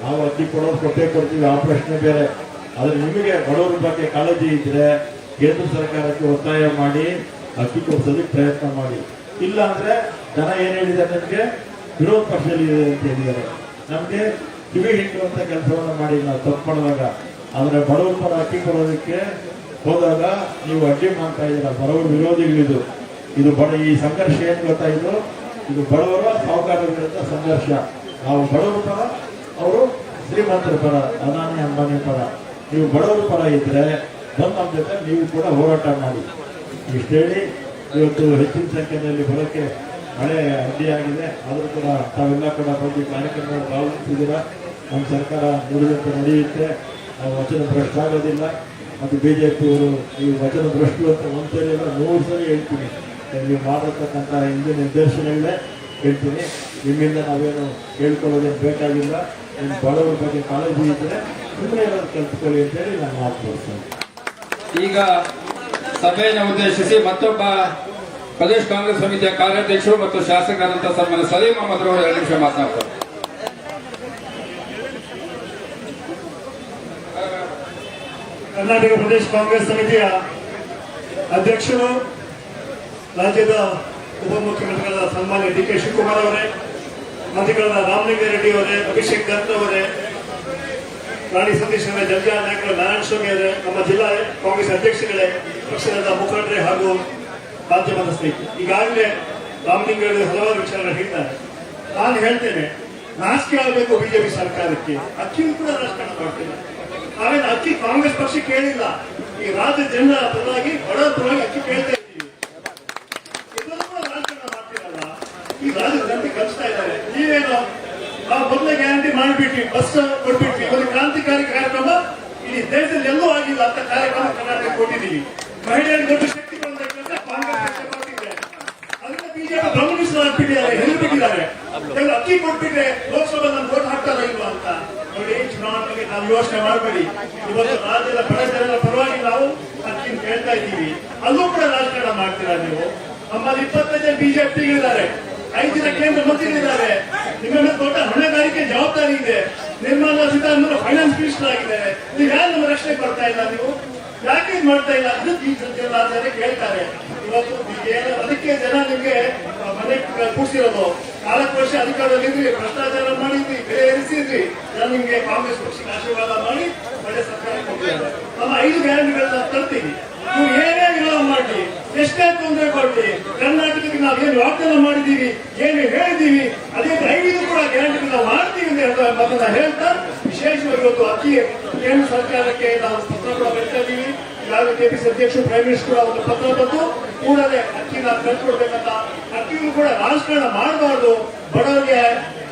ನಾವು ಅಕ್ಕಿ ಕೊಡೋದು ಕೊಟ್ಟೇ ಕೊಡ್ತೀವಿ, ಆ ಪ್ರಶ್ನೆ ಬೇರೆ. ಆದ್ರೆ ನಿಮಗೆ ಬಡವರ ಬಗ್ಗೆ ಕಾಳಜಿ ಇದ್ರೆ ಕೇಂದ್ರ ಸರ್ಕಾರಕ್ಕೆ ಒತ್ತಾಯ ಮಾಡಿ ಅಕ್ಕಿ ಕೊಡಿಸೋದಕ್ಕೆ ಪ್ರಯತ್ನ ಮಾಡಿ. ಇಲ್ಲ ಅಂದ್ರೆ ಜನ ಏನ್ ಹೇಳಿದ್ದಾರೆ, ನಮ್ಗೆ ವಿರೋಧ ಪಕ್ಷದಲ್ಲಿ ಇದೆ ಅಂತ ಹೇಳಿದ್ದಾರೆ. ನಮ್ಗೆ ಕಿವಿ ಹಿಂಡುವಂತ ಕೆಲಸವನ್ನ ಮಾಡಿ ನಾವು ತಪ್ಪು ಮಾಡುವಾಗ. ಆದ್ರೆ ಬಡವರ ಪರ ಅಕ್ಕಿ ಕೊಡೋದಕ್ಕೆ ಹೋದಾಗ ನೀವು ಅಡ್ಡಿ ಮಾಡ್ತಾ ಇದ್ದೀರಾ. ಬಡವರ ವಿರೋಧಿಗಳಿದು. ಇದು ಈ ಸಂಘರ್ಷ ಏನ್ ಗೊತ್ತಾಯಿತು, ಇದು ಬಡವರ ಸಾಹುಕಾರರ ವಿರುದ್ಧ ಸಂಘರ್ಷ. ನಾವು ಬಡವರ ಪರ, ಅವರು ಶ್ರೀಮಂತರ ಪರ, ಅದಾನಿ ಅಂಬಾನಿ ಪರ. ನೀವು ಬಡವರ ಪರ ಇದ್ರೆ ಬಂದು ನಮ್ಮ ಜೊತೆ ನೀವು ಕೂಡ ಹೋರಾಟ ಮಾಡಿ. ಇಷ್ಟು ಹೇಳಿ ಇವತ್ತು ಹೆಚ್ಚಿನ ಸಂಖ್ಯೆಯಲ್ಲಿ ಬರೋಕ್ಕೆ ಮಳೆ ಅಡ್ಡಿಯಾಗಿದೆ. ಆದರೂ ಕೂಡ ತಾವೆಲ್ಲ ಕೂಡ ಬಂದು ಕಾರ್ಯಕ್ರಮದಲ್ಲಿ ಭಾಗವಹಿಸಿದ್ದೀರಾ. ನಮ್ಮ ಸರ್ಕಾರ ನುಡಿದಂತೆ ನಡೆಯುತ್ತೆ, ನಾವು ವಚನ ಭ್ರಷ್ಟ ಆಗೋದಿಲ್ಲ. ಮತ್ತು ಬಿಜೆಪಿಯವರು ಈ ವಚನ ಭ್ರಷ್ಟು ಅಂತ ಒಂದ್ಸರಿ ಅಲ್ಲ 100 ಸರಿ ಹೇಳ್ತೀನಿ. ನೀವು ಮಾಡಿರ್ತಕ್ಕಂಥ ಹಿಂದಿನ ನಿರ್ದೇಶನಗಳೇ ಹೇಳ್ತೀನಿ. ನಿಮ್ಮಿಂದ ನಾವೇನು ಹೇಳ್ಕೊಳ್ಳೋದೇನು ಬೇಕಾಗಿಲ್ಲ. ನಿಮ್ಮ ಬಡವರ ಬಗ್ಗೆ ಕಾಳಜಿ ಇದ್ದರೆ ಸುಮ್ಮನೆ ಏನಾದ್ರು ಕಲ್ತ್ಕೊಳ್ಳಿ ಅಂತೇಳಿ ನಾನು ಮಾತು ಮಾಡ್ತೇನೆ. ಈಗ ಸಭೆಯನ್ನು ಉದ್ದೇಶಿಸಿ ಮತ್ತೊಬ್ಬ ಪ್ರದೇಶ ಕಾಂಗ್ರೆಸ್ ಸಮಿತಿಯ ಕಾರ್ಯಾಧ್ಯಕ್ಷರು ಮತ್ತು ಶಾಸಕರಾದಂತಹ ಸನ್ಮಾನ್ಯ ಸಲೀಂ ಅಹಮದ್ ಅವರು 2 ನಿಮಿಷ ಮಾತನಾಡ್ತಾರೆ. ಕರ್ನಾಟಕ ಪ್ರದೇಶ ಕಾಂಗ್ರೆಸ್ ಸಮಿತಿಯ ಅಧ್ಯಕ್ಷರು, ರಾಜ್ಯದ ಉಪಮುಖ್ಯಮಂತ್ರಿಗಳಾದ ಸನ್ಮಾನ್ಯ ಡಿ ಕೆ ಶಿವಕುಮಾರ್ ಅವರೇ, ಮಂತ್ರಿಗಳಾದ ರಾಮಲಿಂಗಾರೆಡ್ಡಿ ಅವರೇ, ಅಭಿಷೇಕ್ ದತ್ ಅವರೇ, ರಾಣಿ ಸತೀಶ್ ಅವರೇ, ಜಗ್ಗಾ ನಾಯಕರು, ನಾರಾಯಣ ಸ್ವಾಮಿ ಅವರೇ, ನಮ್ಮ ಜಿಲ್ಲಾ ಕಾಂಗ್ರೆಸ್ ಅಧ್ಯಕ್ಷಗಳೇ, ಪಕ್ಷದ ಮುಖಂಡರೇ ಹಾಗೂ ಮಾಧ್ಯಮದ ಸ್ನೇಹಿತರು, ಈಗಾಗಲೇ ರಾಮಲಿಂಗಾರೆಡ್ಡಿ ಹಲವಾರು ವಿಚಾರಗಳು ಹೇಳ್ತಾರೆ. ನಾನು ಹೇಳ್ತೇನೆ, ನಾಚಿಕೆ ಆಗಬೇಕು ಬಿಜೆಪಿ ಸರ್ಕಾರಕ್ಕೆ. ಅಕ್ಕಿಯೂ ಕೂಡ ರಾಜಕಾರಣ ಮಾಡ್ತೇನೆ. ನಾವೇನು ಅಕ್ಕಿ ಕಾಂಗ್ರೆಸ್ ಪಕ್ಷ ಕೇಳಿಲ್ಲ. ಈ ರಾಜ್ಯ ಜನರ ಪರವಾಗಿ ಬಡವರ ಪರವಾಗಿ ಅಕ್ಕಿ ಕೇಳ್ತಾ ಇದ್ದೀವಿ. ಇದನ್ನು ಕೂಡ ರಾಜಕಾರಣ ಮಾಡ್ತೀರಲ್ಲ, ಈ ರಾಜ್ಯದ ಜನತೆ ಕಲಿಸ್ತಾ ಇದ್ದಾರೆ. ನೀವೇನು ನಾವು ಮೊದಲೇ ಗ್ಯಾರಂಟಿ ಮಾಡಿಬಿಟ್ವಿ, ಬಸ್ ಕೊಟ್ಬಿಟ್ವಿ, ಒಂದು ಕ್ರಾಂತಿಕಾರಿ ಕಾರ್ಯಕ್ರಮ ಇಡೀ ದೇಶದಲ್ಲಿ ಎಲ್ಲೂ ಆಗಿಲ್ಲ ಅಂತ ಕಾರ್ಯಕ್ರಮ ಕರ್ನಾಟಕ ಕೊಟ್ಟಿದ್ದೀವಿ. ಮಹಿಳೆಯರಿಗೆ ದೊಡ್ಡ ಶಕ್ತಿ ಬಂದ ಕೆಲಸ ಕಾಂಗ್ರೆಸ್ ಪಕ್ಷ ಮಾಡ್ತಿದೆ. ಅದನ್ನ ಬಿಜೆಪಿ ಗಮನಿಸಲಾಗ್ಬಿಟ್ಟಿದ್ದಾರೆ, ಹೇಳಿಬಿಟ್ಟಿದ್ದಾರೆ. ಕೆಲವು ಅಕ್ಕಿ ಕೊಟ್ಬಿಟ್ರೆ ಲೋಕಸಭೆಯಲ್ಲಿ ವೋಟ್ ಹಾಕ್ತಾರ ಇಲ್ವಾ ಅಂತ. ನೋಡಿ, ಚುನಾವಣೆಗೆ ನಾವು ಯೋಚನೆ ಮಾಡಬೇಡಿ. ಇವತ್ತು ರಾಜ್ಯದ ಬಡ ಜನರ ಪರವಾಗಿ ನಾವು ಅಕ್ಕಿ ಕೇಳ್ತಾ ಇದ್ದೀವಿ. ಅಲ್ಲೂ ಕೂಡ ರಾಜಕಾರಣ ಮಾಡ್ತೀರಾ ನೀವು. ನಮ್ಮಲ್ಲಿ 25 ಜನ ಬಿಜೆಪಿಗಳಿದ್ದಾರೆ, 5 ಜನ ಕೇಂದ್ರ ಮಂತ್ರಿಗಳಿದ್ದಾರೆ. ನಿಮ್ಮ ಮೇಲೆ ದೊಡ್ಡ ಹೊಣೆಗಾರಿಕೆ ಜವಾಬ್ದಾರಿ ಇದೆ. ನಿರ್ಮಲಾ ಸೀತಾರಾಮನ್ ಫೈನಾನ್ಸ್ ಮಿನಿಸ್ಟರ್ ಆಗಿದ್ದಾರೆ. ನೀವು ಯಾರು ನಮ್ಮ ರಕ್ಷಣೆ ಬರ್ತಾ ಇಲ್ಲ? ನೀವು ಯಾಕೆ ಇದು ಮಾಡ್ತಾ ಇಲ್ಲ? ಅದಕ್ಕೆ ಈ ಜನ ಕೇಳ್ತಾರೆ. ಇವತ್ತು ಅದಕ್ಕೆ ಜನ ನಿಮ್ಗೆ ಮನೆ ಕೂಡಿಸಿರೋದು. 4 ವರ್ಷ ಅಧಿಕಾರದಲ್ಲಿದ್ರಿ, ಭ್ರಷ್ಟಾಚಾರ ಮಾಡಿದ್ರಿ, ಬೆಲೆ ಏರಿಸಿದ್ರಿ. ಜನ ನಿಮ್ಗೆ ಕಾಂಗ್ರೆಸ್ ಪಕ್ಷಕ್ಕೆ ಆಶೀರ್ವಾದ ಮಾಡಿ ಒಳ್ಳೆ ಸರ್ಕಾರ ಕೊಟ್ಟಿದ್ದಾರೆ. ನಮ್ಮ 5 ಗ್ಯಾರಂಟಿಗಳನ್ನ ತರ್ತೀವಿ. ನೀವು ಏನೇ ವಿರೋಧ ಮಾಡಿ, ಎಷ್ಟೇ ತೊಂದರೆ ಕೊಡ್ಲಿ, ಕರ್ನಾಟಕಕ್ಕೆ ನಾವು ಏನು ವಾಗ್ದಾನ ಮಾಡಿದ್ದೀವಿ, ಏನು ಹೇಳಿದ್ದೀವಿ, ಅದೇ 5 ಕೂಡ ಗ್ಯಾರಂಟಿಗಳನ್ನ ಮಾಡ್ತೀವಿ ಅಂತ ಹೇಳೋದನ್ನ ಹೇಳ್ತಾ, ವಿಶೇಷವಾಗಿ ಇವತ್ತು ಅಕ್ಕಿ ಕೇಂದ್ರ ಸರ್ಕಾರಕ್ಕೆ ನಾವು ಪತ್ರ ಕೂಡ ಬರೀತಾ ಇದ್ದೀವಿ. ಈಗಾಗಲೇ ಕೆಪಿಸಿ ಅಧ್ಯಕ್ಷರು, ಪ್ರೈಮ್ ಮಿನಿಸ್ಟರ್ ಕೂಡ ಒಂದು ಪತ್ರ ಬಂದು ಕೂಡಲೇ ಅಕ್ಕಿನ ಕಳ್ಕೊಡ್ಬೇಕಂತ. ಅಕ್ಕಿಗೂ ಕೂಡ ರಾಜಕಾರಣ ಮಾಡಬಾರ್ದು, ಬಡವರಿಗೆ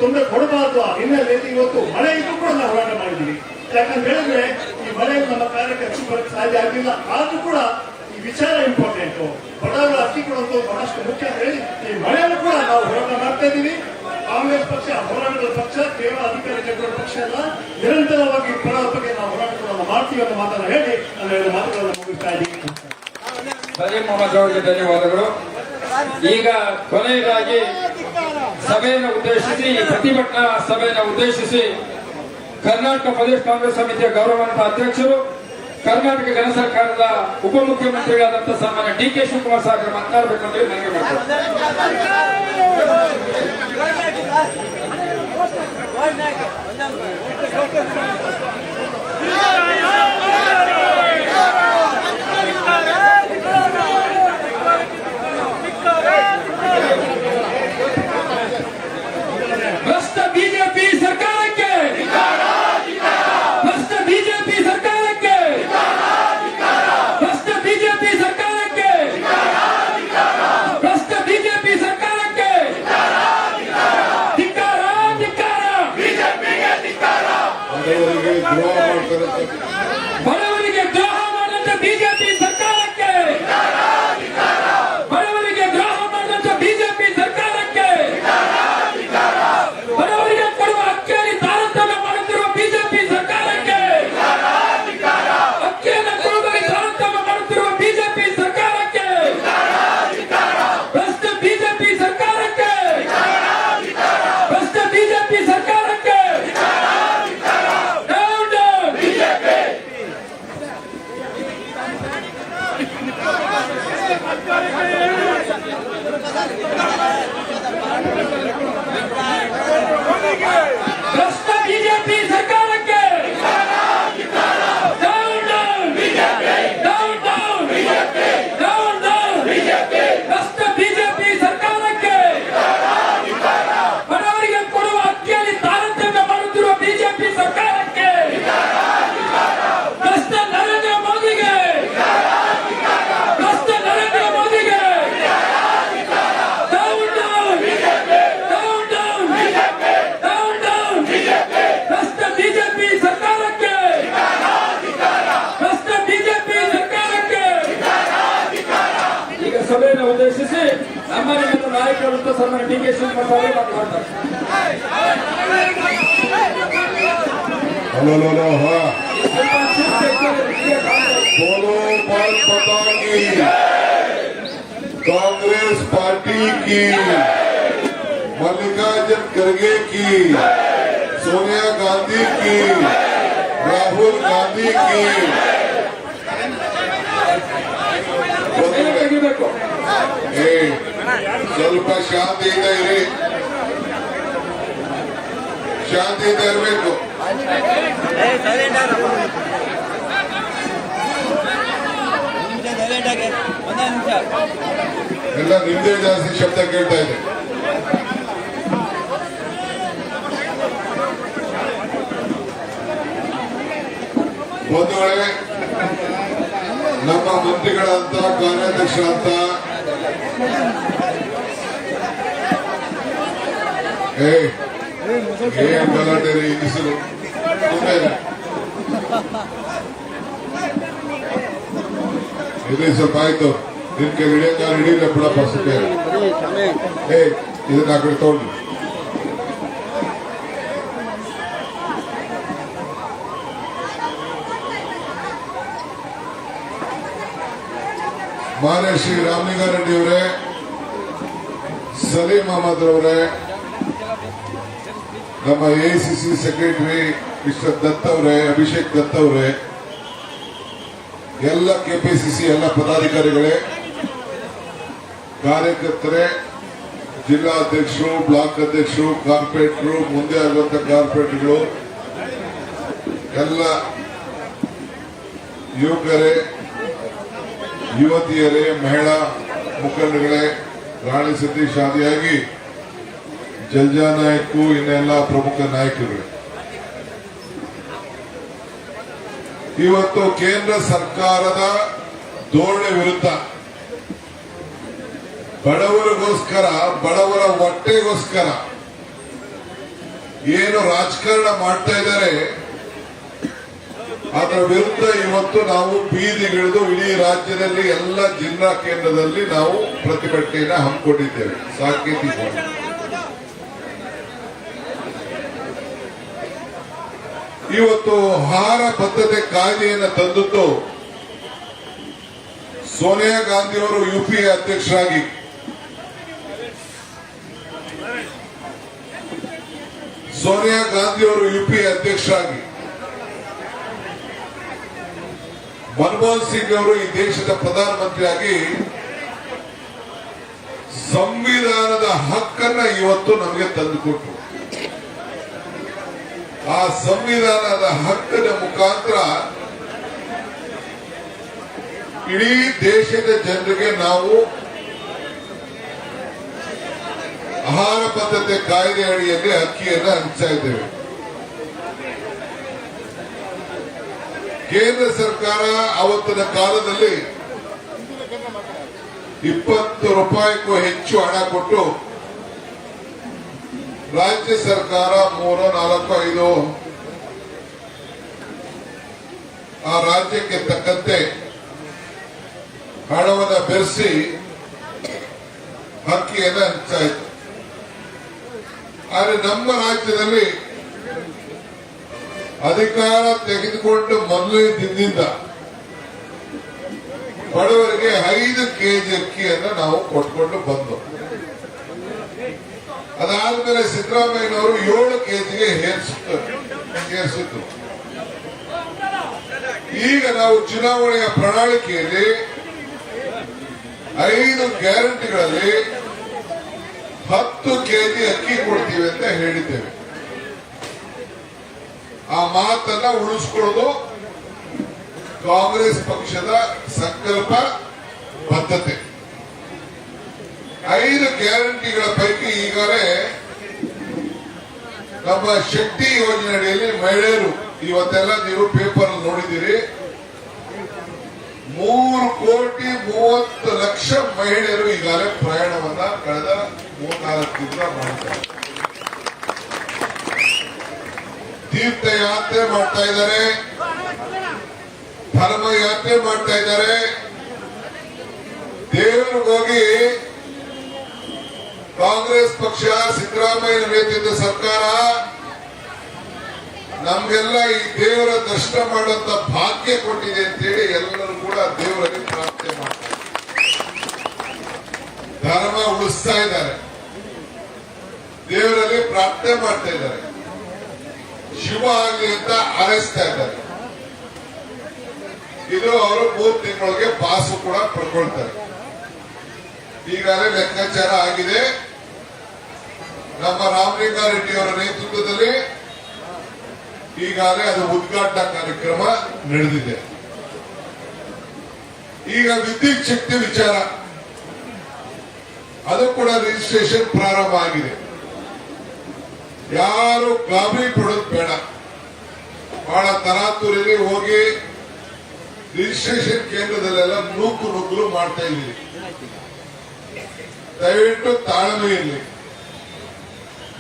ತೊಂದರೆ ಕೊಡಬಾರ್ದು ಹಿನ್ನೆಲೆಯಲ್ಲಿ ಇವತ್ತು ಮಳೆ ಇದ್ದು ಕೂಡ ನಾವು ಹೋರಾಟ ಮಾಡಿದ್ದೀವಿ. ಯಾಕಂತ ಹೇಳಿದ್ರೆ ಈ ಮಳೆ ನಮ್ಮ ಕಾರ್ಯಕ್ಕೆ ಅಕ್ಕಿ ಬರಕ್ಕೆ ಸಾಧ್ಯ ಆಗಿಲ್ಲ. ಆದ್ರೂ ಕೂಡ ಈ ವಿಚಾರ ಇಂಪಾರ್ಟೆಂಟ್. ಬಡವರ ಅಕ್ಕಿ ಕೊಡುವಂತ ಬಹಳಷ್ಟು ಮುಖ್ಯ ಅಂತ ಹೇಳಿ ಈ ಮಳೆಯನ್ನು ಕೂಡ ನಾವು ಹೋರಾಟ ಮಾಡ್ತಾ ಇದ್ದೀವಿ. ಕಾಂಗ್ರೆಸ್ ಪಕ್ಷ ಹೋರಾಟದ ಪಕ್ಷ, ಕೇವಲ ಅಧಿಕಾರ ಜಗಳ ಪಕ್ಷ ಅಲ್ಲ. ನಿರಂತರವಾಗಿ ಬಡವರ ಬಗ್ಗೆ ನಾವು ಹೋರಾಟಗಳನ್ನು ಮಾಡ್ತೀವಿ ಅಂತ ಮಾತನ್ನು ಹೇಳಿ ನಾನು 2 ಮಾತುಗಳನ್ನು ಮುಗಿಸ್ತಾ ಇದ್ದೀನಿ. ಸಲೀಂ ಅಹಮದ್ ಅವರಿಗೆ ಧನ್ಯವಾದಗಳು. ಈಗ ಕೊನೆಯದಾಗಿ ಸಭೆಯನ್ನು ಉದ್ದೇಶಿಸಿ, ಪ್ರತಿಭಟನಾ ಸಭೆಯನ್ನು ಉದ್ದೇಶಿಸಿ ಕರ್ನಾಟಕ ಪ್ರದೇಶ ಕಾಂಗ್ರೆಸ್ ಸಮಿತಿಯ ಗೌರವಾನ್ವಿತ ಅಧ್ಯಕ್ಷರು, ಕರ್ನಾಟಕ ಜನ ಸರ್ಕಾರದ ಉಪಮುಖ್ಯಮಂತ್ರಿಗಳಾದಂತಹ ಸನ್ಮಾನ್ಯ ಡಿ ಕೆ ಶಿವಕುಮಾರ್ ಸಾಗರ ಮಾತನಾಡಬೇಕಂತ ನನಗೆ ಮಾಡ್ತಾರೆ. ಭ್ರಷ್ಟ ಬಿಜೆಪಿ ಸರ್ಕಾರಕ್ಕೆ, ಭ್ರಷ್ಟ ಬಿಜೆಪಿ ಸರ್ಕಾರಕ್ಕೆ, ಭ್ರಷ್ಟ ಬಿಜೆಪಿ ಸರ್ಕಾರಕ್ಕೆ, ಭ್ರಷ್ಟ ಬಿಜೆಪಿ ಸರ್ಕಾರಕ್ಕೆ ಶಿವಮೊಗ್ಗದಲ್ಲಿ ಮಾತನಾಡ್ತಾರೆ. हेलो हेलो हाँ बोलो भारत माता की कांग्रेस पार्टी की मल्लिकार्जुन खड़गे की सोनिया गांधी की राहुल गांधी की ತೆಗಿಬೇಕು. ಸ್ವಲ್ಪ ಶಾಂತಿಯಿಂದ ಇರಿ, ಶಾಂತಿಯಿಂದ ಇರಬೇಕು. ಎಲ್ಲ ನಿಮ್ದೇ ಜಾಸ್ತಿ ಶಬ್ದ ಕೇಳ್ತಾ ಇದೆ. ಬಂಧುಗಳೇ, ನಮ್ಮ ಮಂತ್ರಿಗಳಂತ ಕಾರ್ಯಾಧ್ಯಕ್ಷರಂತ ಏನ್ ಗಲಾಟೆ ರೀ ಹೆಸರು ಇಲ್ಲಿ ಸ್ವಲ್ಪ ಆಯ್ತು. ನಿನ್ ಕೈ ಹಿಡಿಯಂಗ ಹಿಡಿಯಿಲ್ಲ ಬಿಡಪ್ಪ ಸುಮ್ಮನೆ. ಇದನ್ನ ಆ ಕಡೆ ತಗೊಂಡು ಮಾನ್ಯ ಶ್ರೀ ರಾಮಲಿಂಗಾರೆಡ್ಡಿ ಅವರೇ, ಸಲೀಂ ಅಹಮದ್ ಅವರೇ, ನಮ್ಮ ಎಐಸಿಸಿ ಸೆಕ್ರೆಟರಿ ಮಿಸ್ಟರ್ ದತ್ ಅವರೇ, ಅಭಿಷೇಕ್ ದತ್ ಅವರೇ, ಎಲ್ಲ ಕೆಪಿಸಿಸಿ ಎಲ್ಲ ಪದಾಧಿಕಾರಿಗಳೇ, ಕಾರ್ಯಕರ್ತರೇ, ಜಿಲ್ಲಾಧ್ಯಕ್ಷರು, ಬ್ಲಾಕ್ ಅಧ್ಯಕ್ಷರು, ಕಾರ್ಪೊರೇಟರು, ಮುಂದೆ ಆಗುವಂತ ಕಾರ್ಪೊರೇಟರ್ಗಳು, ಎಲ್ಲ ಯುವಕರೇ, ಯುವತಿಯರೇ, ಮಹಿಳಾ ಮುಖಂಡಗಳೇ, ರಾಣಿ ಸತೀಶ್ ಆದಿಯಾಗಿ ಜಲ್ಜಾ ನಾಯಕು, ಇನ್ನೆಲ್ಲ ಪ್ರಮುಖ ನಾಯಕರುಗಳೇ, ಇವತ್ತು ಕೇಂದ್ರ ಸರ್ಕಾರದ ಧೋರಣೆ ವಿರುದ್ಧ ಬಡವರಿಗೋಸ್ಕರ, ಬಡವರ ಹೊಟ್ಟೆಗೋಸ್ಕರ ಏನು ರಾಜಕಾರಣ ಮಾಡ್ತಾ ಇದ್ದಾರೆ ಅದರ ವಿರುದ್ಧ ಇವತ್ತು ನಾವು ಬೀದಿಗಿಳಿದು ಇಡೀ ರಾಜ್ಯದಲ್ಲಿ ಎಲ್ಲ ಜಿಲ್ಲಾ ಕೇಂದ್ರದಲ್ಲಿ ನಾವು ಪ್ರತಿಭಟನೆಯನ್ನು ಹಮ್ಮಿಕೊಂಡಿದ್ದೇವೆ. ಸಾಂಕೇತಿಕವಾಗಿ ಇವತ್ತು ಆಹಾರ ಭದ್ರತೆ ಕಾಯ್ದೆಯನ್ನು ತಂದದ್ದು ಸೋನಿಯಾ ಗಾಂಧಿಯವರು ಯುಪಿಎ ಅಧ್ಯಕ್ಷರಾಗಿ, ಸೋನಿಯಾ ಗಾಂಧಿಯವರು ಯುಪಿಎ ಅಧ್ಯಕ್ಷರಾಗಿ, ಮನಮೋಹನ್ ಸಿಂಗ್ ಅವರು ಈ ದೇಶದ ಪ್ರಧಾನಮಂತ್ರಿಯಾಗಿ ಸಂವಿಧಾನದ ಹಕ್ಕನ್ನ ಇವತ್ತು ನಮಗೆ ತಂದುಕೊಟ್ರು. ಆ ಸಂವಿಧಾನದ ಹಕ್ಕದ ಮುಖಾಂತರ ಇಡೀ ದೇಶದ ಜನರಿಗೆ ನಾವು ಆಹಾರ ಭದ್ರತೆ ಕಾಯ್ದೆ ಅಡಿಯಲ್ಲಿ ಅಕ್ಕಿಯನ್ನು ಹಂಚ್ತಾ ಇದ್ದೇವೆ. ಕೇಂದ್ರ ಸರ್ಕಾರ ಅವತ್ತಿನ ಕಾಲದಲ್ಲಿ 20 ರೂಪಾಯಿಗೂ ಹೆಚ್ಚು ಹಣ ಕೊಟ್ಟು ರಾಜ್ಯ ಸರ್ಕಾರ 3, 4, 5 ಆ ರಾಜ್ಯಕ್ಕೆ ತಕ್ಕಂತೆ ಹಣವನ್ನು ಬೆರೆಸಿ ಅಕ್ಕಿಯನ್ನು ಹಂಚ್ತಾ ಇತ್ತು. ಆದರೆ ನಮ್ಮ ರಾಜ್ಯದಲ್ಲಿ ಅಧಿಕಾರ ತೆಗೆದುಕೊಂಡು ಮೊದಲನೇ ದಿನದಿಂದ ಬಡವರಿಗೆ 5 ಕೆಜಿ ಅಕ್ಕಿಯನ್ನು ನಾವು ಕೊಟ್ಕೊಂಡು ಬಂದು, ಅದಾದ್ಮೇಲೆ ಸಿದ್ದರಾಮಯ್ಯನವರು 7 ಕೆಜಿಗೆ ಏರಿಸಿದ್ರು. ಈಗ ನಾವು ಚುನಾವಣೆಯ ಪ್ರಣಾಳಿಕೆಯಲ್ಲಿ 5 ಗ್ಯಾರಂಟಿಗಳಲ್ಲಿ 10 ಕೆಜಿ ಅಕ್ಕಿ ಕೊಡ್ತೀವಿ ಅಂತ ಹೇಳಿದ್ದೇವೆ. ಆ ಮಾತನ್ನ ಉಳಿಸ್ಕೊಳ್ಳೋದು ಕಾಂಗ್ರೆಸ್ ಪಕ್ಷದ ಸಂಕಲ್ಪ ಬದ್ಧತೆ. 5 ಗ್ಯಾರಂಟಿಗಳ ಪೈಕಿ ಈಗಾಗಲೇ ನಮ್ಮ ಶಕ್ತಿ ಯೋಜನೆ ಅಡಿಯಲ್ಲಿ ಮಹಿಳೆಯರು, ಇವತ್ತೆಲ್ಲ ನೀವು ಪೇಪರ್ ನೋಡಿದ್ದೀರಿ, 3,30,00,000 ಮಹಿಳೆಯರು ಈಗಾಗಲೇ ಪ್ರಯಾಣವನ್ನ ಕಳೆದ 3-4 ದಿನದ ಮಾಡ್ತಾರೆ. ತೀರ್ಥಯಾತ್ರೆ ಮಾಡ್ತಾ ಇದ್ದಾರೆ, ಧರ್ಮ ಯಾತ್ರೆ ಮಾಡ್ತಾ ಇದ್ದಾರೆ, ದೇವರಿಗೆ ಹೋಗಿ ಕಾಂಗ್ರೆಸ್ ಪಕ್ಷ ಸಿದ್ದರಾಮಯ್ಯ ನೇತೃತ್ವದ ಸರ್ಕಾರ ನಮ್ಗೆಲ್ಲ ಈ ದೇವರ ದರ್ಶನ ಮಾಡುವಂತ ಭಾಗ್ಯ ಕೊಟ್ಟಿದೆ ಅಂತೇಳಿ ಎಲ್ಲರೂ ಕೂಡ ದೇವರಲ್ಲಿ ಪ್ರಾರ್ಥನೆ ಮಾಡ್ತಾರೆ, ಧರ್ಮ ಉಳಿಸ್ತಾ ಇದ್ದಾರೆ, ದೇವರಲ್ಲಿ ಪ್ರಾರ್ಥನೆ ಮಾಡ್ತಾ ಇದ್ದಾರೆ, ಶುಭ ಆಗಲಿ ಅಂತ ಹಾರೈಸ್ತಾ ಇದ್ದಾರೆ. ಇದು ಅವರು 3 ತಿಂಗಳಿಗೆ ಪಾಸು ಕೂಡ ಪಡ್ಕೊಳ್ತಾರೆ. ಈಗಾಗಲೇ ಲೆಕ್ಕಾಚಾರ ಆಗಿದೆ. ನಮ್ಮ ರಾಮಲಿಂಗಾರೆಡ್ಡಿ ಅವರ ನೇತೃತ್ವದಲ್ಲಿ ಈಗಾಗಲೇ ಅದು ಉದ್ಘಾಟನಾ ಕಾರ್ಯಕ್ರಮ ನಡೆದಿದೆ. ಈಗ ವಿದ್ಯುತ್ ಶಕ್ತಿ ವಿಚಾರ, ಅದು ಕೂಡ ರಿಜಿಸ್ಟ್ರೇಷನ್ ಪ್ರಾರಂಭ ಆಗಿದೆ. ಯಾರು ಗಾಬರಿ ಪಡೋದು ಬೇಡ. ಬಹಳ ತರಾತುರಿಯಲ್ಲಿ ಹೋಗಿ ರಿಜಿಸ್ಟ್ರೇಷನ್ ಕೇಂದ್ರದಲ್ಲೆಲ್ಲ ನುಗ್ಗಲು ಮಾಡ್ತಾ ಇದ್ದೀವಿ. ದಯವಿಟ್ಟು ತಾಳ್ಮೆ ಇರಲಿ.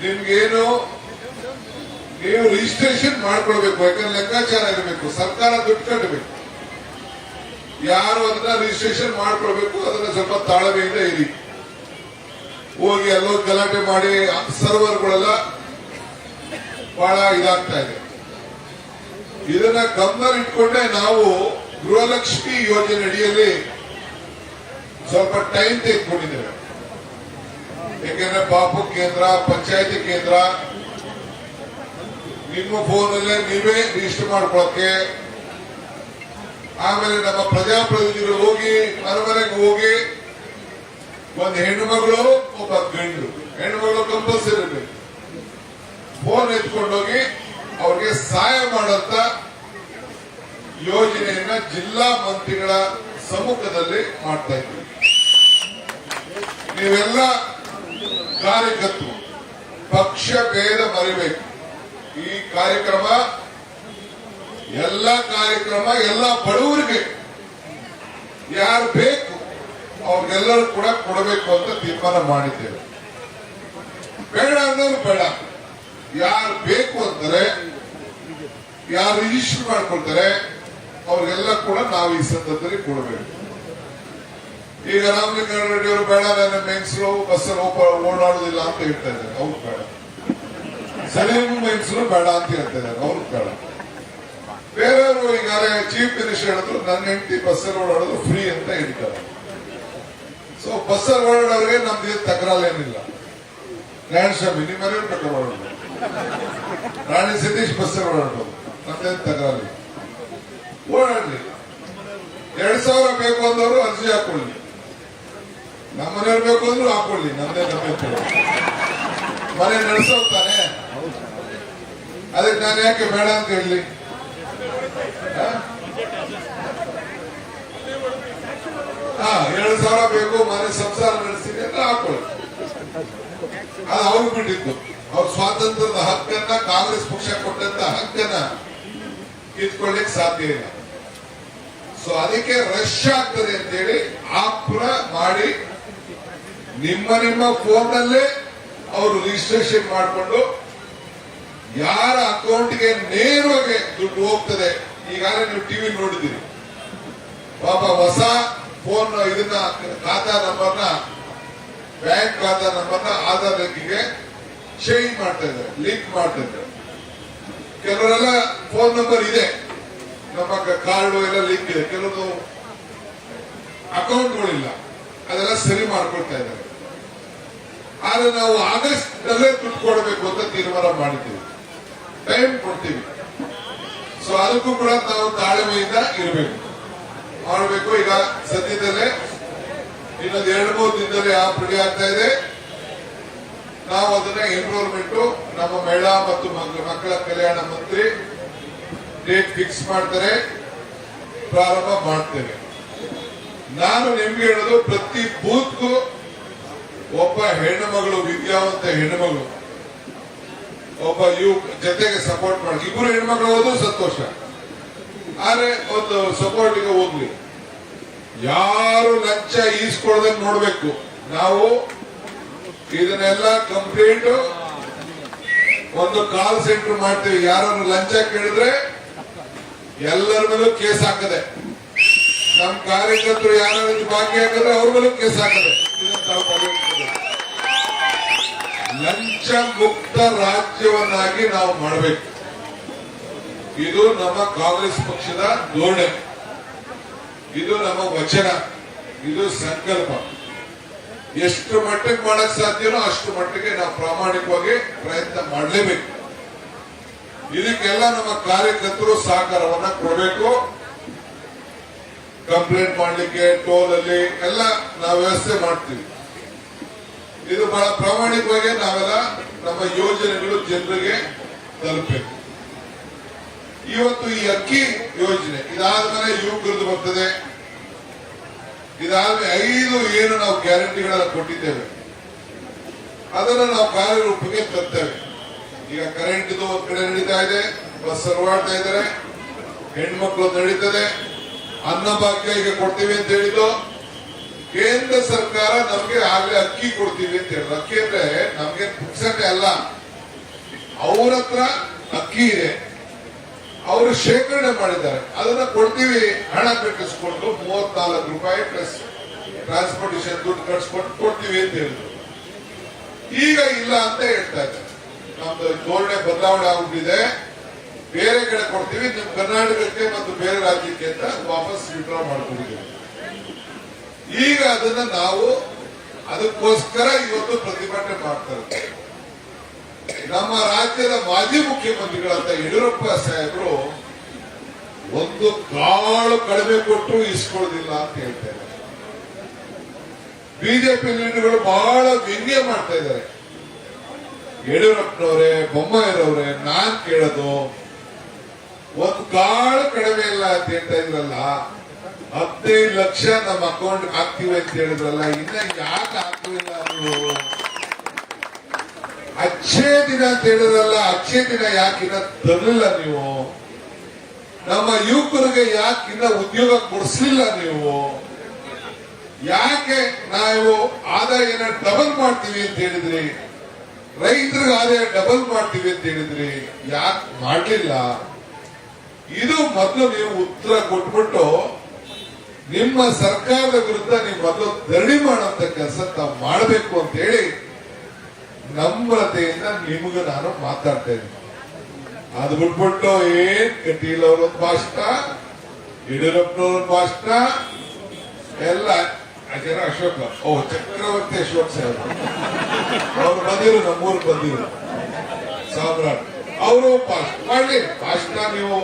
ನಿಮ್ಗೇನು ನೀವು ರಿಜಿಸ್ಟ್ರೇಷನ್ ಮಾಡ್ಕೊಳ್ಬೇಕು, ಯಾಕಂದ್ರೆ ಲೆಕ್ಕಾಚಾರ ಇರಬೇಕು, ಸರ್ಕಾರ ದುಡ್ಡು ಕಟ್ಟಬೇಕು. ಯಾರು ಅದನ್ನ ರಿಜಿಸ್ಟ್ರೇಷನ್ ಮಾಡ್ಕೊಳ್ಬೇಕು, ಅದನ್ನ ಸ್ವಲ್ಪ ತಾಳ್ಮೆಯಿಂದ ಇರಿ. ಹೋಗಿ ಎಲ್ಲೋ ಗಲಾಟೆ ಮಾಡಿ ಸರ್ವರ್ಗಳೆಲ್ಲ ಬಹಳ ಇದಾಗ್ತಾ ಇದೆ. ಇದನ್ನ ಗಮನ ಇಟ್ಕೊಂಡೆ ನಾವು ಗೃಹಲಕ್ಷ್ಮಿ ಯೋಜನೆ ಅಡಿಯಲ್ಲಿ ಸ್ವಲ್ಪ ಟೈಮ್ ತೆಗೆದುಕೊಂಡಿದ್ದೇವೆ. ಯಾಕೆಂದ್ರೆ ಬಾಪು ಕೇಂದ್ರ, ಪಂಚಾಯತಿ ಕೇಂದ್ರ, ನಿಮ್ಮ ಫೋನಲ್ಲೇ ನೀವೇ ರಿಜಿಸ್ಟರ್ ಮಾಡ್ಕೊಳಕ್ಕೆ, ಆಮೇಲೆ ನಮ್ಮ ಪ್ರಜಾಪ್ರತಿನಿಧಿಗಳು ಹೋಗಿ ಮನೆಗೆ ಹೋಗಿ ಒಂದು ಹೆಣ್ಣು ಮಗಳು ಒಬ್ಬ ಗಂಡು, ಹೆಣ್ಣು ಮಗಳು ಕಂಪಲ್ಸರಿ ಇರಬೇಕು, ಫೋನ್ ಎತ್ಕೊಂಡೋಗಿ ಅವ್ರಿಗೆ ಸಹಾಯ ಮಾಡಂತ ಯೋಜನೆಯನ್ನ ಜಿಲ್ಲಾ ಮಂತ್ರಿಗಳ ಸಮ್ಮುಖದಲ್ಲಿ ಮಾಡ್ತಾ ಇದ್ದೀವಿ. ನೀವೆಲ್ಲ ಕಾರ್ಯಕರ್ತರು ಪಕ್ಷ ಭೇದ ಮರಿಬೇಕು. ಈ ಕಾರ್ಯಕ್ರಮ ಎಲ್ಲ ಬಡವರಿಗೆ ಯಾರು ಬೇಕು ಅವ್ರಿಗೆಲ್ಲರೂ ಕೂಡ ಕೊಡಬೇಕು ಅಂತ ತೀರ್ಮಾನ ಮಾಡಿದ್ದೇವೆ. ಬೇಡ ಅನ್ನೋರು ಬೇಡ, ಯಾರು ಬೇಕು ಅಂತಾರೆ, ಯಾರು ರಿಜಿಸ್ಟರ್ ಮಾಡ್ಕೊಳ್ತಾರೆ ಅವ್ರಿಗೆಲ್ಲ ಕೂಡ ನಾವು ಈ ಸಂದರ್ಭದಲ್ಲಿ ಕೊಡಬೇಕು. ಈಗ ರಾಮಲಿಂಗಾರೆಡ್ಡಿ ಅವರು ಬೇಡ, ನನ್ನ ಮೆನ್ಸರು ಬಸ್ಸಲ್ಲಿ ಓಡಾಡುದಿಲ್ಲ ಅಂತ ಹೇಳ್ತಾ ಇದ್ದಾರೆ, ಅವ್ರು ಬೇಡ. ಸಲೀಂ ಮೆನ್ಸರು ಬೇಡ ಅಂತ ಹೇಳ್ತಾ ಇದ್ದಾರೆ, ಅವ್ರು ಬೇಡ. ಬೇರೆಯವರು ಈಗಾಗಲೇ ಚೀಫ್ ಮಿನಿಸ್ಟರ್ ಹೇಳಿದ್ರು ನನ್ನ ಹೆಂಡತಿ ಬಸ್ಸಲ್ಲಿ ಓಡಾಡೋದು ಫ್ರೀ ಅಂತ ಹೇಳ್ತಾರೆ. ಸೊ ಬಸ್ಸಲ್ಲಿ ಓಡಾಡೋರಿಗೆ ನಮ್ದು ತಕರಾಲೇನಿಲ್ಲ. ನಾರಾಯಣಸ್ವಾಮಿ ನಿಮ್ಮ ಮನೆಯವ್ರು ಬೇಕಾದ್ರೆ ಓಡಾಡೋದು, ರಾಣಿ ಸತೀಶ್ ಬಸ್ಸಲ್ಲಿ ಓಡಾಡ್ಬೋದು, ನಮ್ದೇನು ತಕರಾಲಿ, ಓಡಾಡ್ಲಿ. 2,000 ಬೇಕು ಅಂದವರು ಅರ್ಜಿ ಹಾಕೊಳ್ಳಿ, ನಮ್ಮ ಮನೆಯವ್ರು ಬೇಕು ಅಂದ್ರು ಹಾಕೊಳ್ಳಿ, ನಮ್ದೇ ಮನೆ ನಡೆಸೋಗ್ತಾನೆ. ಅದಕ್ಕೆ ನಾನು ಯಾಕೆ ಬೇಡ ಅಂತ ಹೇಳಿ? 2,000 ಬೇಕು, ಮನೆ ಸಂಸಾರ ನಡೆಸ್ತೀನಿ ಅಂತ ಹಾಕೊಳ್ಳಿ. ಅದು ಅವ್ರಿಗೆ ಬಿಟ್ಟಿದ್ದು. ಅವ್ರ ಸ್ವಾತಂತ್ರ್ಯದ ಹಕ್ಕನ್ನ, ಕಾಂಗ್ರೆಸ್ ಪಕ್ಷ ಕೊಟ್ಟಂತ ಹಕ್ಕನ್ನ ಕಿತ್ಕೊಳ್ಳಿಕ್ ಸಾಧ್ಯ ಇಲ್ಲ. ಸೊ ಅದಕ್ಕೆ ರಶ್ ಆಗ್ತದೆ ಅಂತೇಳಿ ಆಪ್ರ ಮಾಡಿ ನಿಮ್ಮ ಫೋನ್ನಲ್ಲೇ ಅವರು ರಿಜಿಸ್ಟ್ರೇಷನ್ ಮಾಡಿಕೊಂಡು ಯಾರ ಅಕೌಂಟ್ಗೆ ನೇರವಾಗಿ ದುಡ್ಡು ಹೋಗ್ತದೆ. ಈಗಾಗಲೇ ನೀವು ಟಿವಿ ನೋಡಿದಿರಿ, ಪಾಪ ಹೊಸ ಫೋನ್ ಇದನ್ನ ಖಾತಾ ನಂಬರ್ನ, ಬ್ಯಾಂಕ್ ಖಾತಾ ನಂಬರ್ನ ಆಧಾರ್ ಲಿಂಕ್ಗೆ ಚೇಂಜ್ ಮಾಡ್ತಾ ಇದ್ದಾರೆ, ಲಿಂಕ್ ಮಾಡ್ತಾ ಇದ್ದಾರೆ. ಕೆಲವರೆಲ್ಲ ಫೋನ್ ನಂಬರ್ ಇದೆ, ನಮ್ಮ ಕಾರ್ಡು ಎಲ್ಲ ಲಿಂಕ್ ಇದೆ, ಕೆಲವು ಅಕೌಂಟ್ಗಳಿಲ್ಲ, ಅದೆಲ್ಲ ಸರಿ ಮಾಡ್ಕೊಳ್ತಾ ಇದ್ದಾರೆ. ಆದ್ರೆ ನಾವು ಆಗಸ್ಟ್ ನಲ್ಲೇ ದುಡ್ಡು ಕೊಡಬೇಕು ಅಂತ ತೀರ್ಮಾನ ಮಾಡಿದ್ದೀವಿ, ಟೈಮ್ ಕೊಡ್ತೀವಿ. ಸೊ ಅದಕ್ಕೂ ಕೂಡ ನಾವು ತಾಳ್ಮೆಯಿಂದ ಇರಬೇಕು, ಮಾಡಬೇಕು. ಈಗ ಸದ್ಯದಲ್ಲೇ ಇನ್ನೊಂದು 2-3 ದಿನದಲ್ಲಿ ಆಪ್ ರೆಡಿ ಆಗ್ತಾ ಇದೆ. ನಾವು ಅದನ್ನ ಎನ್ರೋಲ್ಮೆಂಟ್ ನಮ್ಮ ಮಹಿಳಾ ಮತ್ತು ಮಕ್ಕಳ ಕಲ್ಯಾಣ ಮಂತ್ರಿ ಡೇಟ್ ಫಿಕ್ಸ್ ಮಾಡ್ತಾರೆ, ಪ್ರಾರಂಭ ಮಾಡ್ತೇವೆ. ನಾನು ನಿಮ್ಗೆ ಹೇಳೋದು, ಪ್ರತಿ ಬೂತ್ಗೂ ಒಬ್ಬ ಹೆಣ್ಣು ಮಗಳು, ವಿದ್ಯಾವಂತ ಹೆಣ್ಣು ಮಗಳು, ಒಬ್ಬ ಜೊತೆಗೆ ಸಪೋರ್ಟ್ ಮಾಡಿ. 2 ಹೆಣ್ಮಕ್ಳು ಹೋದ್ರು ಸಂತೋಷ, ಆದ್ರೆ ಒಂದು ಸಪೋರ್ಟಿಗೆ ಹೋಗ್ಲಿ. ಯಾರು ಲಂಚ ಈಸ್ಕೊಳ್ದಂಗೆ ನೋಡ್ಬೇಕು. ನಾವು ಇದನ್ನೆಲ್ಲ ಕಂಪ್ಲೀಟ್ ಒಂದು ಕಾಲ್ ಸೆಂಟರ್ ಮಾಡ್ತೀವಿ. ಯಾರು ಲಂಚ ಕೇಳಿದ್ರೆ ಎಲ್ಲರ ಮೇಲೂ ಕೇಸ್ ಹಾಕದೆ, ನಮ್ಮ ಕಾರ್ಯಕರ್ತರು ಯಾರು ಬಾಕಿ ಹಾಕಿದ್ರೆ ಅವ್ರ ಮೇಲೂ ಕೇಸ್ ಹಾಕದೆ. ಇದನ್ನ ತಾವು ಲಂಚ ಮುಕ್ತ ರಾಜ್ಯವನ್ನಾಗಿ ನಾವು ಮಾಡಬೇಕು. ಇದು ನಮ್ಮ ಕಾಂಗ್ರೆಸ್ ಪಕ್ಷದ ಧೋರಣೆ, ಇದು ನಮ್ಮ ವಚನ, ಇದು ಸಂಕಲ್ಪ. ಎಷ್ಟು ಮಟ್ಟಿಗೆ ಮಾಡಕ್ ಸಾಧ್ಯನೋ ಅಷ್ಟು ಮಟ್ಟಿಗೆ ನಾವು ಪ್ರಾಮಾಣಿಕವಾಗಿ ಪ್ರಯತ್ನ ಮಾಡಲೇಬೇಕು. ಇದಕ್ಕೆಲ್ಲ ನಮ್ಮ ಕಾರ್ಯಕರ್ತರು ಸಹಕಾರವನ್ನ ಕೊಡಬೇಕು. ಕಂಪ್ಲೇಂಟ್ ಮಾಡ್ಲಿಕ್ಕೆ ಟೋಲ್ ಅಲ್ಲಿ ಎಲ್ಲ ನಾವು ವ್ಯವಸ್ಥೆ ಮಾಡ್ತೀವಿ. ಇದು ಬಹಳ ಪ್ರಾಮಾಣಿಕವಾಗಿ ನಾವೆಲ್ಲ ನಮ್ಮ ಯೋಜನೆಗಳು ಜನರಿಗೆ ತಲುಪಬೇಕು. ಇವತ್ತು ಈ ಅಕ್ಕಿ ಯೋಜನೆ ಇದಾದ್ಮೇಲೆ ಯುವಕರದ್ದು ಬರ್ತದೆ. ಇದಾದ್ಮೇಲೆ 5 ಏನು ನಾವು ಗ್ಯಾರಂಟಿಗಳನ್ನ ಕೊಟ್ಟಿದ್ದೇವೆ ಅದನ್ನ ನಾವು ಕಾರ್ಯರೂಪಕ್ಕೆ ತರ್ತೇವೆ. ಈಗ ಕರೆಂಟ್ ಒಂದ್ ಕಡೆ ನಡೀತಾ ಇದೆ, ಬಸ್ ಓಡಾಡ್ತಾ ಇದ್ದಾರೆ, ಹೆಣ್ಮಕ್ಳು ನಡೀತದೆ, ಅನ್ನಭಾಗ್ಯ ಈಗ ಕೊಡ್ತೀವಿ ಅಂತ ಹೇಳಿದ್ದು. ಕೇಂದ್ರ ಸರ್ಕಾರ ನಮ್ಗೆ ಆಗ್ಲೇ ಅಕ್ಕಿ ಕೊಡ್ತೀವಿ ಅಂತ ಹೇಳಿದ್ರು. ಅಕ್ಕಿ ಅಂದ್ರೆ ನಮ್ಗೆ ಪುಕ್ಸಟ್ಟೆ ಅಲ್ಲ, ಅವ್ರ ಹತ್ರ ಅಕ್ಕಿ ಇದೆ, ಅವರು ಶೇಖರಣೆ ಮಾಡಿದ್ದಾರೆ, ಅದನ್ನ ಕೊಡ್ತೀವಿ, ಹಣ ಕಟ್ಟಿಸ್ಕೊಂಡು 34 ರೂಪಾಯಿ ಪ್ಲಸ್ ಟ್ರಾನ್ಸ್ಪೋರ್ಟೇಷನ್ ದುಡ್ಡು ಕಟ್ಸ್ಕೊಂಡು ಕೊಡ್ತೀವಿ ಅಂತ ಹೇಳಿದ್ರು. ಈಗ ಇಲ್ಲ ಅಂತ ಹೇಳ್ತಾ ಇದ್ದಾರೆ. ನಮ್ದು ಧೋರಣೆ ಬದಲಾವಣೆ ಆಗ್ಬಿಟ್ಟಿದೆ, ಬೇರೆ ಕಡೆ ಕೊಡ್ತೀವಿ, ನಿಮ್ ಕರ್ನಾಟಕಕ್ಕೆ ಮತ್ತು ಬೇರೆ ರಾಜ್ಯಕ್ಕೆ ಅಂತ ವಾಪಸ್ ವಿಡ್ರಾ ಮಾಡ್ಕೊಂಡಿದ್ದೀವಿ. ಈಗ ಅದನ್ನ ನಾವು ಅದಕ್ಕೋಸ್ಕರ ಇವತ್ತು ಪ್ರತಿಭಟನೆ ಮಾಡ್ತಾರೆ. ನಮ್ಮ ರಾಜ್ಯದ ಮಾಜಿ ಮುಖ್ಯಮಂತ್ರಿಗಳಂತ ಯಡಿಯೂರಪ್ಪ ಸಾಹೇಬರು ಒಂದು ಕಾಳು ಕಡಿಮೆ ಕೊಟ್ಟು ಇಸ್ಕೊಳ್ಳೋದಿಲ್ಲ ಅಂತ ಹೇಳ್ತಾರೆ. ಬಿಜೆಪಿ ಲೀಡರ್ಗಳು ಬಹಳ ವ್ಯಂಗ್ಯ ಮಾಡ್ತಾ ಇದ್ದಾರೆ. ಯಡಿಯೂರಪ್ಪನವರೇ, ಬೊಮ್ಮಾಯಿರವರೇ, ನಾನ್ ಕೇಳೋದು ಒಂದು ಕಾಳು ಕಡಿಮೆ ಇಲ್ಲ ಅಂತ ಹೇಳ್ತಾ ಇದ್ರಲ್ಲ, 15 ಲಕ್ಷ ನಮ್ಮ ಅಕೌಂಟ್ ಹಾಕ್ತೀವಿ ಅಂತ ಹೇಳಿದ್ರಲ್ಲ, ಇನ್ನ ಯಾಕೆ ಹಾಕ್ತಿಲ್ಲ ನೀವು? ಅಚ್ಚೇ ದಿನ ಅಂತ ಹೇಳಿದ್ರಲ್ಲ, ಅಚ್ಚೇ ದಿನ ಯಾಕಿನ್ನ ತರಲಿಲ್ಲ ನೀವು? ನಮ್ಮ ಯುವಕರಿಗೆ ಯಾಕಿನ್ನ ಉದ್ಯೋಗ ಕೊಡಿಸ್ಲಿಲ್ಲ ನೀವು? ಯಾಕೆ ನಾವು ಆದಾಯನ ಡಬಲ್ ಮಾಡ್ತೀವಿ ಅಂತ ಹೇಳಿದ್ರಿ, ರೈತರಿಗೆ ಆದಾಯ ಡಬಲ್ ಮಾಡ್ತೀವಿ ಅಂತ ಹೇಳಿದ್ರಿ, ಯಾಕೆ ಮಾಡ್ಲಿಲ್ಲ? ಇದು ಮೊದಲು ನೀವು ಉತ್ತರ ಕೊಟ್ಬಿಟ್ಟು ನಿಮ್ಮ ಸರ್ಕಾರದ ವಿರುದ್ಧ ನೀವು ಮೊದಲು ಧರಣಿ ಮಾಡುವಂತ ಕೆಲಸ ತಾವು ಮಾಡಬೇಕು ಅಂತ ಹೇಳಿ ನಮ್ರತೆಯಿಂದ ನಿಮಗೂ ನಾನು ಮಾತಾಡ್ತಾ ಇದ್ದೀನಿ. ಅದು ಬಿಟ್ಬಿಟ್ಟು ಏನ್ ಕಟೀಲ್ ಅವರೊಂದು ಭಾಷಣ, ಯಡಿಯೂರಪ್ಪನವ್ರೊಂದು ಭಾಷಣ, ಎಲ್ಲ ಅಶೋಕ ಚಕ್ರವರ್ತಿ ಅಶೋಕ್ ಸಾಹೇಬ್ ಅವ್ರು ಬಂದಿರು, ನಮ್ಮೂರಿಗೆ ಬಂದಿರು, ಸಾಮ್ರಾಟ್ ಅವರು ಭಾಷಣ ಮಾಡ್ಲಿ. ಭಾಷಣ ನೀವು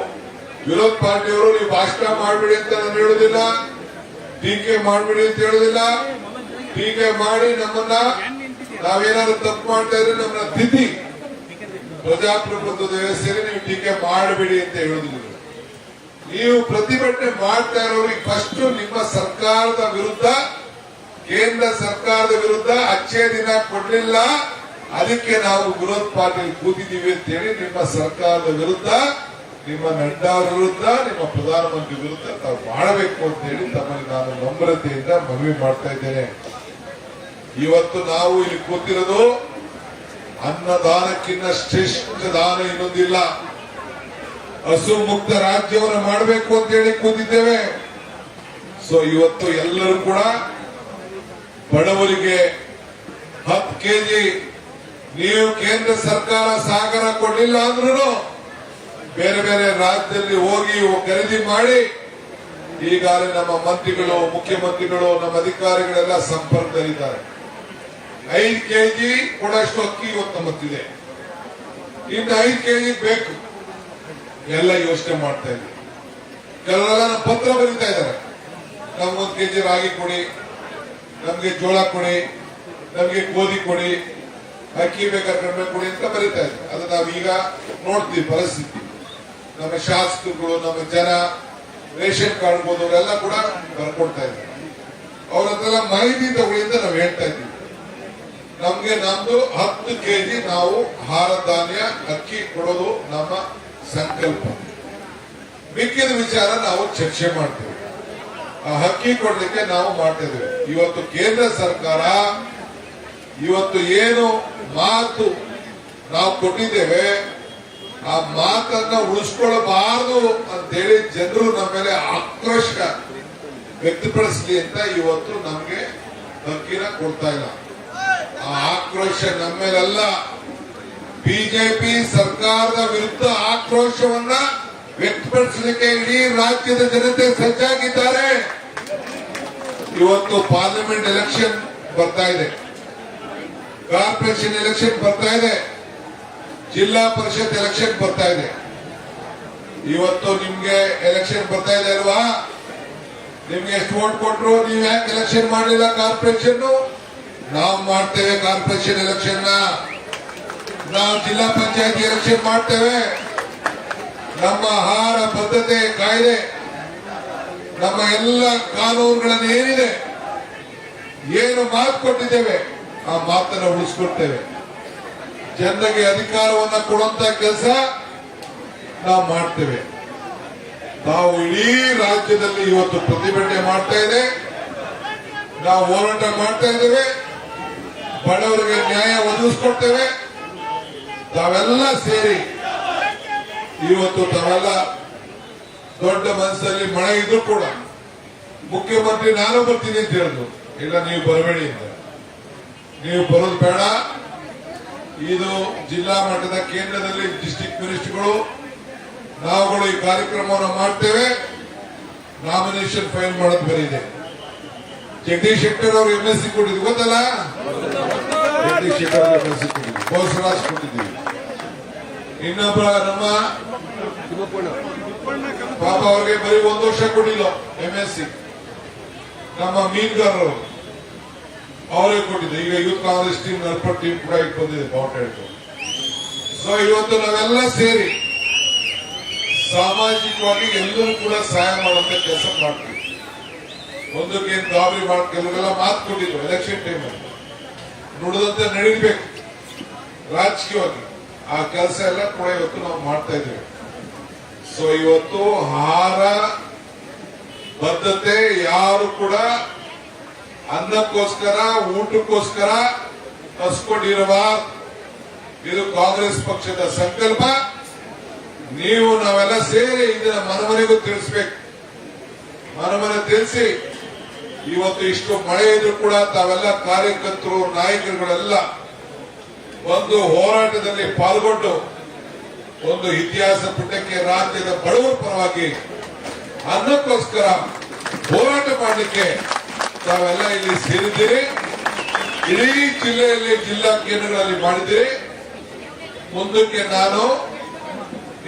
ವಿರೋಧ ಪಾರ್ಟಿಯವರು ನೀವು ಭಾಷಣ ಮಾಡ್ಬಿಡಿ ಅಂತ ನಾನು ಹೇಳುದಿಲ್ಲ, ಟೀಕೆ ಮಾಡ್ಬಿಡಿ ಅಂತ ಹೇಳುದಿಲ್ಲ. ಟೀಕೆ ಮಾಡಿ ನಮ್ಮನ್ನ ನಾವೇನಾದ್ರು ತಪ್ಪು ಮಾಡ್ತಾ ಇದ್ರೆ ನಮ್ಮನ್ನ ತಿದ್ದಿ ಪ್ರಜಾಪ್ರಭುತ್ವದ ವ್ಯವಸ್ಥೆಯಲ್ಲಿ ನೀವು ಟೀಕೆ ಮಾಡಬೇಡಿ ಅಂತ ಹೇಳುದಿಲ್ಲ. ನೀವು ಪ್ರತಿಭಟನೆ ಮಾಡ್ತಾ ಇರೋರಿಗೆ ಫಸ್ಟ್ ನಿಮ್ಮ ಸರ್ಕಾರದ ವಿರುದ್ಧ, ಕೇಂದ್ರ ಸರ್ಕಾರದ ವಿರುದ್ಧ ಅಚ್ಚೇ ದಿನ ಕೊಡ್ಲಿಲ್ಲ, ಅದಕ್ಕೆ ನಾವು ವಿರೋಧ ಪಾರ್ಟಿಯಲ್ಲಿ ಕೂತಿದ್ದೀವಿ ಅಂತ ಹೇಳಿ ನಿಮ್ಮ ಸರ್ಕಾರದ ವಿರುದ್ಧ, ನಿಮ್ಮ ನಡ್ಡಾ ವಿರುದ್ಧ, ನಿಮ್ಮ ಪ್ರಧಾನಮಂತ್ರಿ ವಿರುದ್ಧ ತಾವು ಮಾಡಬೇಕು ಅಂತ ಹೇಳಿ ತಮ್ಮಲ್ಲಿ ನಾನು ನಮ್ರತೆಯಿಂದ ಮನವಿ ಮಾಡ್ತಾ ಇದ್ದೇನೆ. ಇವತ್ತು ನಾವು ಇಲ್ಲಿ ಕೂತಿರೋದು ಅನ್ನದಾನಕ್ಕಿಂತ ಶ್ರೇಷ್ಠ ದಾನ ಇನ್ನೊಂದಿಲ್ಲ. ಹಸು ಮುಕ್ತ ರಾಜ್ಯವನ್ನು ಮಾಡಬೇಕು ಅಂತ ಹೇಳಿ ಕೂತಿದ್ದೇವೆ. ಸೊ ಇವತ್ತು ಎಲ್ಲರೂ ಕೂಡ ಬಡವರಿಗೆ 10 ಕೆಜಿ ನೀವು ಕೇಂದ್ರ ಸರ್ಕಾರ ಸಹಕಾರ ಕೊಡಲಿಲ್ಲ ಅಂದ್ರೂ ಬೇರೆ ಬೇರೆ ರಾಜ್ಯದಲ್ಲಿ ಹೋಗಿ ಖರೀದಿ ಮಾಡಿ ಈಗಾಗಲೇ ನಮ್ಮ ಮಂತ್ರಿಗಳು, ಮುಖ್ಯಮಂತ್ರಿಗಳು, ನಮ್ಮ ಅಧಿಕಾರಿಗಳೆಲ್ಲ ಸಂಪರ್ಕದಲ್ಲಿದ್ದಾರೆ. 5 ಕೆಜಿ ಕೊಡಷ್ಟು ಅಕ್ಕಿ ಇವತ್ತು ನಮ್ಮತ್ತಿದೆ, ಇನ್ನು 5 ಕೆಜಿ ಬೇಕು ಎಲ್ಲ ಯೋಚನೆ ಮಾಡ್ತಾ ಇದ್ದೀವಿ. ಕೆಲವರೆಲ್ಲ ನಮ್ಮ ಪತ್ರ ಬರೀತಾ ಇದ್ದಾರೆ, ನಮ್ಗೊಂದು ಕೆಜಿ ರಾಗಿ ಕೊಡಿ, ನಮ್ಗೆ ಜೋಳ ಕೊಡಿ, ನಮ್ಗೆ ಗೋಧಿ ಕೊಡಿ, ಅಕ್ಕಿ ಬೇಕಾದ್ರೆ ಕಡಿಮೆ ಕೊಡಿ ಅಂತ ಬರೀತಾ ಇದ್ದಾರೆ. ಅದು ನಾವೀಗ ನೋಡ್ತೀವಿ ಪರಿಸ್ಥಿತಿ. ನಮ್ಮ ಶಾಸಕರುಗಳು, ನಮ್ಮ ಜನ, ರೇಷನ್ ಕಾರ್ಡ್ ಹೋದವರೆಲ್ಲ ಕೂಡ ಬರ್ಕೊಡ್ತಾ ಇದ್ದಾರೆ. ಅವ್ರ ಹತ್ರ ಮಾಹಿತಿ ತಗೊಳ್ಳಿ ಅಂತ ನಾವು ಹೇಳ್ತಾ ಇದ್ದೀವಿ. ನಮ್ಗೆ ನಮ್ದು 10 ಕೆಜಿ ನಾವು ಆಹಾರ ಧಾನ್ಯ ಅಕ್ಕಿ ಕೊಡೋದು ನಮ್ಮ ಸಂಕಲ್ಪ. ಮಿಕ್ಕಿದ ವಿಚಾರ ನಾವು ಚರ್ಚೆ ಮಾಡ್ತೇವೆ. ಆ ಅಕ್ಕಿ ಕೊಡ್ಲಿಕ್ಕೆ ನಾವು ಮಾಡ್ತಾ ಇದ್ದೇವೆ. ಇವತ್ತು ಕೇಂದ್ರ ಸರ್ಕಾರ ಇವತ್ತು ಏನು ಮಾತು ನಾವು ಕೊಟ್ಟಿದ್ದೇವೆ ಆ ಮಾತನ್ನ ಉಳಿಸ್ಕೊಳ್ಬಾರದು ಅಂತೇಳಿ ಜನರು ನಮ್ಮ ಮೇಲೆ ಆಕ್ರೋಶ ವ್ಯಕ್ತಪಡಿಸಲಿ ಅಂತ ಇವತ್ತು ನಮ್ಗೆ ಅಕ್ಕಿನ ಕೊಡ್ತಾ ಇಲ್ಲ. ಆ ಆಕ್ರೋಶ ನಮ್ಮ ಮೇಲಲ್ಲ, ಬಿಜೆಪಿ ಸರ್ಕಾರದ ವಿರುದ್ಧ ಆಕ್ರೋಶವನ್ನ ವ್ಯಕ್ತಪಡಿಸಲಿಕ್ಕೆ ಇಡೀ ರಾಜ್ಯದ ಜನತೆ ಸಜ್ಜಾಗಿದ್ದಾರೆ. ಇವತ್ತು ಪಾರ್ಲಿಮೆಂಟ್ ಎಲೆಕ್ಷನ್ ಬರ್ತಾ ಇದೆ, ಕಾರ್ಪೊರೇಷನ್ ಎಲೆಕ್ಷನ್ ಬರ್ತಾ ಇದೆ, ಜಿಲ್ಲಾ ಪರಿಷತ್ ಎಲೆಕ್ಷನ್ ಬರ್ತಾ ಇದೆ. ಇವತ್ತು ನಿಮ್ಗೆ ಎಲೆಕ್ಷನ್ ಬರ್ತಾ ಇದೆ ಅಲ್ವಾ? ನಿಮ್ಗೆ ಎಷ್ಟು ವೋಟ್ ಕೊಟ್ರು? ನೀವು ಯಾಕೆ ಎಲೆಕ್ಷನ್ ಮಾಡಲಿಲ್ಲ? ಕಾರ್ಪೊರೇಷನ್ ನಾವು ಮಾಡ್ತೇವೆ. ಕಾರ್ಪೊರೇಷನ್ ಎಲೆಕ್ಷನ್ ನಾವು ಜಿಲ್ಲಾ ಪಂಚಾಯತ್ ಎಲೆಕ್ಷನ್ ಮಾಡ್ತೇವೆ. ನಮ್ಮ ಆಹಾರ ಭದ್ರತೆ ಕಾಯ್ದೆ, ನಮ್ಮ ಎಲ್ಲ ಕಾನೂನುಗಳನ್ನು ಏನಿದೆ, ಏನು ಮಾತು ಕೊಟ್ಟಿದ್ದೇವೆ ಆ ಮಾತನ್ನು ಉಳಿಸ್ಕೊಡ್ತೇವೆ. ಜನರಿಗೆ ಅಧಿಕಾರವನ್ನ ಕೊಡುವಂತ ಕೆಲಸ ನಾವು ಮಾಡ್ತೇವೆ. ನಾವು ಇಡೀ ರಾಜ್ಯದಲ್ಲಿ ಇವತ್ತು ಪ್ರತಿಭಟನೆ ಮಾಡ್ತಾ ಇದೆ, ನಾವು ಹೋರಾಟ ಮಾಡ್ತಾ ಇದ್ದೇವೆ, ಬಡವರಿಗೆ ನ್ಯಾಯ ಒದಗಿಸ್ಕೊಡ್ತೇವೆ. ತಾವೆಲ್ಲ ಸೇರಿ ಇವತ್ತು ತಾವೆಲ್ಲ ದೊಡ್ಡ ಮನಸ್ಸಲ್ಲಿ ಮಳೆ ಇದ್ರು ಕೂಡ ಮುಖ್ಯಮಂತ್ರಿ ನಾನು ಬರ್ತೀನಿ ಅಂತ ಹೇಳಿದ್ರು. ಇಲ್ಲ, ನೀವು ಬರಬೇಡಿ ಅಂತ. ನೀವು ಬರೋದು ಬೇಡ. ಇದು ಜಿಲ್ಲಾ ಮಟ್ಟದ ಕೇಂದ್ರದಲ್ಲಿ ಡಿಸ್ಟ್ರಿಕ್ಟ್ ಮಿನಿಸ್ಟರ್ಗಳು ನಾವುಗಳು ಈ ಕಾರ್ಯಕ್ರಮವನ್ನು ಮಾಡ್ತೇವೆ. ನಾಮಿನೇಷನ್ ಫೈಲ್ ಮಾಡೋದು ಬರೀದೆ. ಜಗದೀಶ್ ಶೆಟ್ಟರ್ ಅವರು MSc ಕೊಟ್ಟಿದ್ರು, ಗೊತ್ತಲ್ಲ? ಜಗದೀಶ್ ಶೆಟ್ಟರ್ ಅವರು MSc ಕೊಟ್ಟಿದ್ರು, ಬೋಸರಾಜ್ ಕೊಟ್ಟಿದ್ದೀವಿ. ಇನ್ನೊಬ್ಬ ನಮ್ಮ ಪಾಪ ಅವ್ರಿಗೆ ಬರೀ 1 ವರ್ಷ ಕೊಟ್ಟಿಲ್ಲ MSc. ನಮ್ಮ ಮೀನುಗಾರರು ಅವರೇ ಕೊಟ್ಟಿದ್ದೆ. ಈಗ ಯೂತ್ ಕಾಂಗ್ರೆಸ್ ಟೀಮ್ ನರ್ಪಡ್ ಟೀಮ್ ಕೂಡ ಈಗ ಬಂದಿದೆ ಬಾವುಟ. ಸೊ ಇವತ್ತು ನಾವೆಲ್ಲ ಸೇರಿ ಸಾಮಾಜಿಕವಾಗಿ ಎಲ್ಲರೂ ಕೂಡ ಸಹಾಯ ಮಾಡುವಂತ ಕೆಲಸ ಮಾಡ್ತೀವಿ. ಒಂದಕ್ಕೆ ಗಾಬರಿ ಮಾಡಿ ಕೆಲವರೆಲ್ಲ ಮಾತು ಕೊಟ್ಟಿದ್ರು ಎಲೆಕ್ಷನ್ ಟೈಮಲ್ಲಿ, ನುಡಿದಂತೆ ನಡೀಬೇಕು ರಾಜಕೀಯವಾಗಿ. ಆ ಕೆಲಸ ಎಲ್ಲ ಕೂಡ ಇವತ್ತು ನಾವು ಮಾಡ್ತಾ ಇದ್ದೇವೆ. ಸೊ ಇವತ್ತು ಆಹಾರ ಬದ್ಧತೆ ಯಾರು ಕೂಡ ಅನ್ನಕ್ಕೋಸ್ಕರ ಊಟಕ್ಕೋಸ್ಕರ ಹಸ್ಕೊಂಡಿರುವ, ಇದು ಕಾಂಗ್ರೆಸ್ ಪಕ್ಷದ ಸಂಕಲ್ಪ. ನೀವು ನಾವೆಲ್ಲ ಸೇರಿ ಇದನ್ನ ಮನಮನೆಗೂ ತಿಳಿಸ್ಬೇಕು. ಮನಮನೆ ತಿಳಿಸಿ ಇವತ್ತು ಇಷ್ಟು ಮಳೆ ಇದ್ರೂ ಕೂಡ ತಾವೆಲ್ಲ ಕಾರ್ಯಕರ್ತರು ನಾಯಕರುಗಳೆಲ್ಲ ಒಂದು ಹೋರಾಟದಲ್ಲಿ ಪಾಲ್ಗೊಂಡು ಒಂದು ಇತಿಹಾಸ ಪುಟಕ್ಕೆ ರಾಜ್ಯದ ಬಡವರ ಪರವಾಗಿ ಅನ್ನಕ್ಕೋಸ್ಕರ ಹೋರಾಟ ಮಾಡಲಿಕ್ಕೆ ತಾವೆಲ್ಲ ಇಲ್ಲಿ ಸೇರಿದ್ದೀರಿ. ಇಡೀ ಜಿಲ್ಲೆಯಲ್ಲಿ ಜಿಲ್ಲಾ ಕೇಂದ್ರಗಳಲ್ಲಿ ಮಾಡಿದ್ದೀರಿ. ಮುಂದಕ್ಕೆ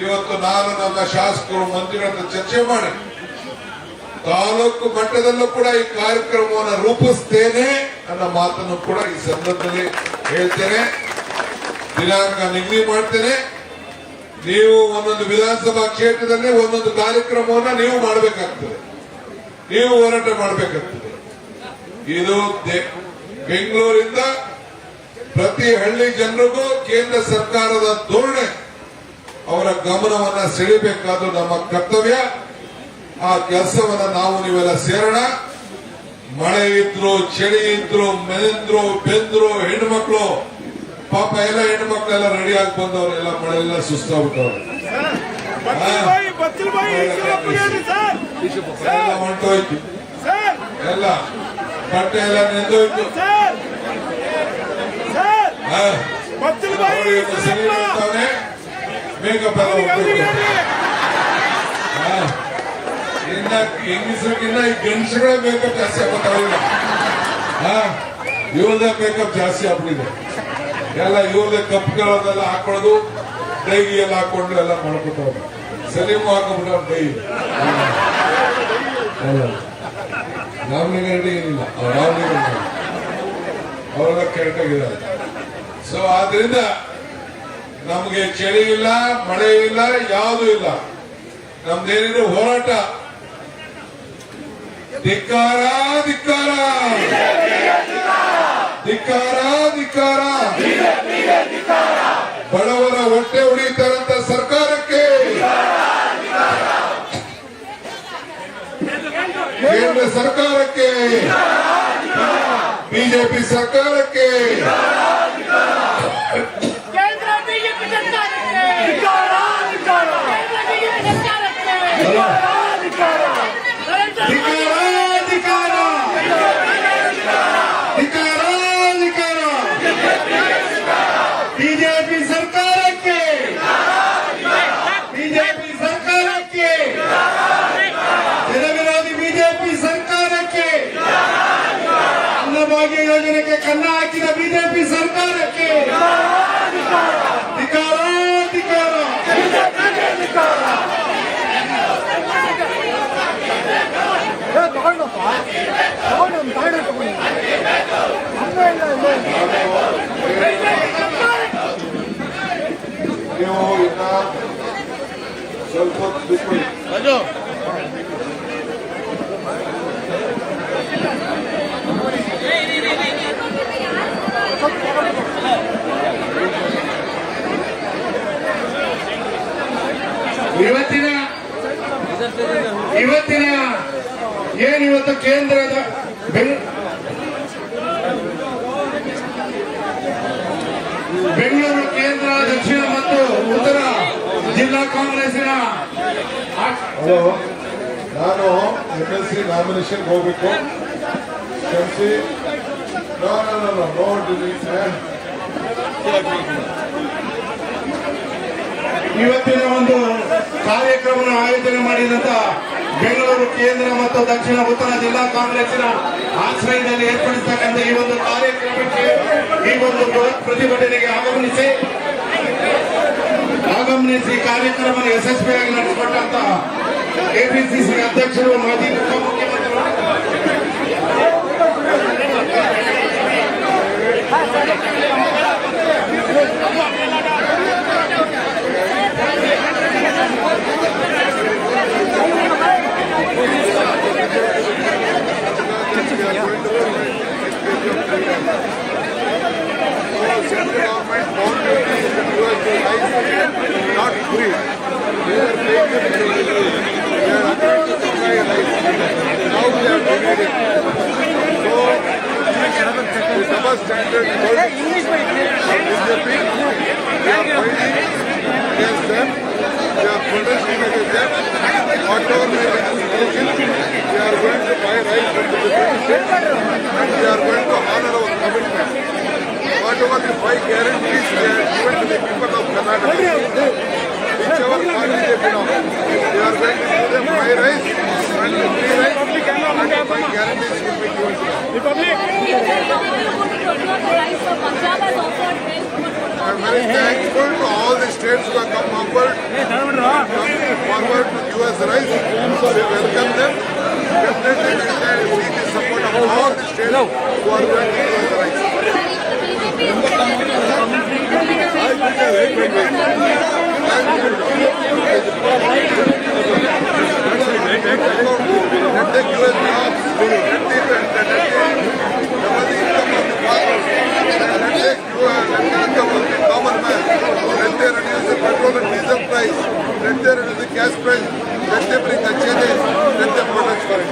ಇವತ್ತು ನಾನು ನಮ್ಮ ಶಾಸಕರು ಮಂತ್ರಿಗಳ ಹತ್ರ ಚರ್ಚೆ ಮಾಡಿ ತಾಲೂಕು ಮಟ್ಟದಲ್ಲೂ ಕೂಡ ಈ ಕಾರ್ಯಕ್ರಮವನ್ನು ರೂಪಿಸ್ತೇನೆ ಅನ್ನೋ ಮಾತನ್ನು ಕೂಡ ಈ ಸಂದರ್ಭದಲ್ಲಿ ಹೇಳ್ತೇನೆ. ದಿನಾಂಕ ನಿಗದಿ ಮಾಡ್ತೇನೆ. ನೀವು ಒಂದೊಂದು ವಿಧಾನಸಭಾ ಕ್ಷೇತ್ರದಲ್ಲಿ ಒಂದೊಂದು ಕಾರ್ಯಕ್ರಮವನ್ನು ನೀವು ಮಾಡಬೇಕಾಗ್ತದೆ, ನೀವು ಹೋರಾಟ ಮಾಡಬೇಕಾಗ್ತದೆ. ಇದು ಬೆಂಗಳೂರಿಂದ ಪ್ರತಿ ಹಳ್ಳಿ ಜನರಿಗೂ ಕೇಂದ್ರ ಸರ್ಕಾರದ ಧೋರಣೆ ಅವರ ಗಮನವನ್ನ ಸೆಳೆಯಬೇಕಾದ ನಮ್ಮ ಕರ್ತವ್ಯ. ಆ ಕೆಲಸವನ್ನ ನಾವು ನೀವೆಲ್ಲ ಸೇರೋಣ. ಮಳೆ ಇದ್ರು, ಚಳಿ ಇದ್ರು, ಮೆನೆಂದ್ರು, ಬೆಂದ್ರು, ಹೆಣ್ಮಕ್ಳು ಪಾಪ ಎಲ್ಲ ಹೆಣ್ಮಕ್ಳೆಲ್ಲ ರೆಡಿ ಆಗಿ ಬಂದವರೆಲ್ಲ ಮಳೆಲ್ಲ ಸುಸ್ತಾಗ್ಬಿಟ್ಟವ್ರೆ. ಎಲ್ಲ ಹೊಂಟೋಯ್ತು, ಎಲ್ಲ ಬಟ್ಟೆ ಎಲ್ಲ ನೆಂದೋಯ್ತು. ಮೇಕಪ್ ಎಲ್ಲ ಇನ್ನ ಹೆಂಗಸರಿಗಿನ್ನ ಈ ಗಂಡಸಗಳೇ ಮೇಕಪ್ ಜಾಸ್ತಿ ಆಗ್ಬಿಟ್ಟಾವಿಲ್ಲ. ಇವ್ರದೇ ಮೇಕಪ್ ಜಾಸ್ತಿ ಆಗ್ಬಿಟ್ಟಿದೆ. ಎಲ್ಲ ಇವ್ರದೇ ಕಪ್ಗಳನ್ನೆಲ್ಲ ಹಾಕೊಳ್ಳೋದು, ಡೈಗಿ ಎಲ್ಲ ಹಾಕೊಂಡು ಎಲ್ಲ ಮಾಡ್ಬಿಟ್ಟವ್ರು. ಸಲೀಮು ಹಾಕೊಂಡ್ಬಿಟ್ಟ ಡೈ. ರಾಮಲಿಂಗ ರೆಡ್ಡಿ ಏನಿಲ್ಲ, ರಾಮಲಿಂಗ ಅವರೆಲ್ಲ ಕೆಟ್ಟಾಗಿದ್ದಾರೆ. ಸೊ ಆದ್ರಿಂದ ನಮ್ಗೆ ಚಳಿ ಇಲ್ಲ, ಮಳೆ ಇಲ್ಲ, ಯಾವುದೂ ಇಲ್ಲ. ನಮ್ದೇನಿದ್ರು ಹೋರಾಟ. ಧಿಕ್ಕಾರ ಧಿಕ್ಕಾರ ಧಿಕ್ಕಾರ ಧಿಕ್ಕಾರ. ಬಡವರ ಹೊಟ್ಟೆ ಉಳಿತಾರಂತ ಸರ್ಕಾರಕ್ಕೆ, ಕೇಂದ್ರ ಸರ್ಕಾರಕ್ಕೆ, ಬಿಜೆಪಿ ಸರ್ಕಾರಕ್ಕೆ, ಧಿಕ್ಕಾರ ಧಿಕ್ಕಾರ ಧಿಕ್ಕಾರ ಧಿಕ್ಕಾರ. ಬಿಜೆಪಿ ಸರ್ಕಾರಕ್ಕೆ, ಬಿಜೆಪಿ ಸರ್ಕಾರಕ್ಕೆ, ಜನವಿರೋಧಿ ಬಿಜೆಪಿ ಸರ್ಕಾರಕ್ಕೆ, ಅನ್ನಭಾಗ್ಯ ಯೋಜನೆಗೆ ಕನ್ನ ಹಾಕಿದ ಬಿಜೆಪಿ ಸರ್ಕಾರಕ್ಕೆ ಧಿಕ್ಕಾರ, ಧಿಕ್ಕಾರ. ನೀವು ಇನ್ನ ಸ್ವಲ್ಪ ಹೊತ್ತು ಬಿಟ್ಬಿಡಿ. ಇವತ್ತಿನ ಏನಿವತ್ತು ಕೇಂದ್ರದ ಬೆಂಗಳೂರು ಕೇಂದ್ರ, ದಕ್ಷಿಣ ಮತ್ತು ಉತ್ತರ ಜಿಲ್ಲಾ ಕಾಂಗ್ರೆಸ್ಸಿನ ಹಲೋ, ನಾನು MLC ನಾಮಿನೇಷನ್ ಹೋಗ್ಬೇಕು. ಕ್ಷಮಿಸಿ. No delete. ಇವತ್ತಿನ ಒಂದು ಕಾರ್ಯಕ್ರಮ ಆಯೋಜನೆ ಮಾಡಿದಂತ ಬೆಂಗಳೂರು ಕೇಂದ್ರ ಮತ್ತು ದಕ್ಷಿಣ ಉತ್ತರ ಜಿಲ್ಲಾ ಕಾಂಗ್ರೆಸ್ಸಿನ ಆಶ್ರಯದಲ್ಲಿ ಏರ್ಪಡಿಸತಕ್ಕಂಥ ಈ ಒಂದು ಕಾರ್ಯಕ್ರಮಕ್ಕೆ, ಈ ಒಂದು ಬೃಹತ್ ಪ್ರತಿಭಟನೆಗೆ ಆಗಮನಿಸಿ ಕಾರ್ಯಕ್ರಮ ಯಶಸ್ವಿಯಾಗಿ ನಡೆಸಿಕೊಟ್ಟಂತ ಕೆಪಿಸಿಸಿ ಅಧ್ಯಕ್ಷರು, ಮಾಜಿ ಉಪಮುಖ್ಯಮಂತ್ರಿಗಳು, Central government boundaries not free. They are paying them to they are agreed to supply rice. Now they are donating. So, the double standard BJP, they are fighting against them. They are protesting against them. Whatever may be the solution, they are going to buy rice from the British and they are going to honor our commitment. Whatever the 5 guarantees they are given to the people of Karnataka, whichever party they belong, they are going to give them buy rice and free rice and 5 guarantees will be given to them. I am very thankful to all the states who have come forward to give us rice. So we welcome them. Definitely we can seek the support of all the states who are going to give us rice. Let the give us jobs. Let the common man. Let them reduce the petrol and diesel price. Let them reduce the gas price. Let them bring the changes. Let them protest for it.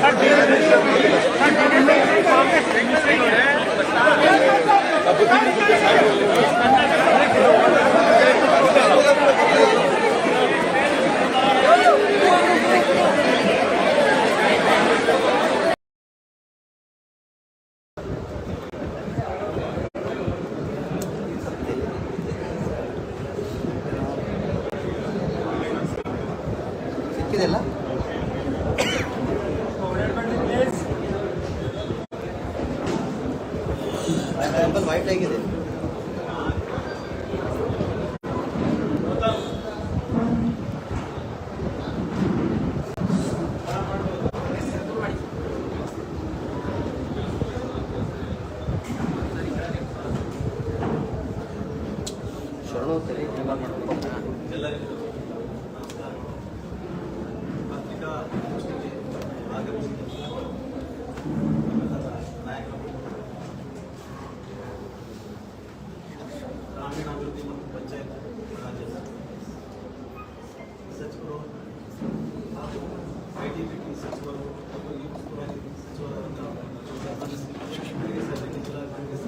ಸಿಕ್ಕಿದೆಲ್ಲ wait ಆಗಿದೆ. ಎಲ್ಲರಿಗೂ ನಮಸ್ಕಾರ. ಪತ್ರಿಕಾ ಗೋಷ್ಠಿಗೆ ಆಗಮಿಸಿದ ನಾಯಕರು, ಗ್ರಾಮೀಣಾಭಿವೃದ್ಧಿ ಮತ್ತು ಪಂಚಾಯತ್ ರಾಜ್ಯ ಸಚಿವರು ಹಾಗೂ ITBT ಸಚಿವರು ಹಾಗೂ ಈ ಉಸ್ತುವಾರಿ ಸಚಿವರಾದ ಜಿಲ್ಲಾ ಕಾಂಗ್ರೆಸ್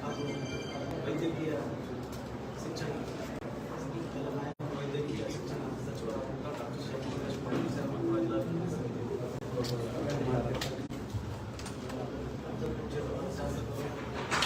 ಹಾಗೂ ವೈದ್ಯಕೀಯ ಶಿಕ್ಷಣ ವೈದ್ಯಕೀಯ ಶಿಕ್ಷಣ ಸಚಿವರಾದ ಡಾಕ್ಟರ್ ಶ್ರೀನಿವಾಸ ಪಾಟೀಲ್ ಸರ್ ಮತ್ತು ಜಿಲ್ಲಾ ಕಾಂಗ್ರೆಸ್ ಶಾಸಕರು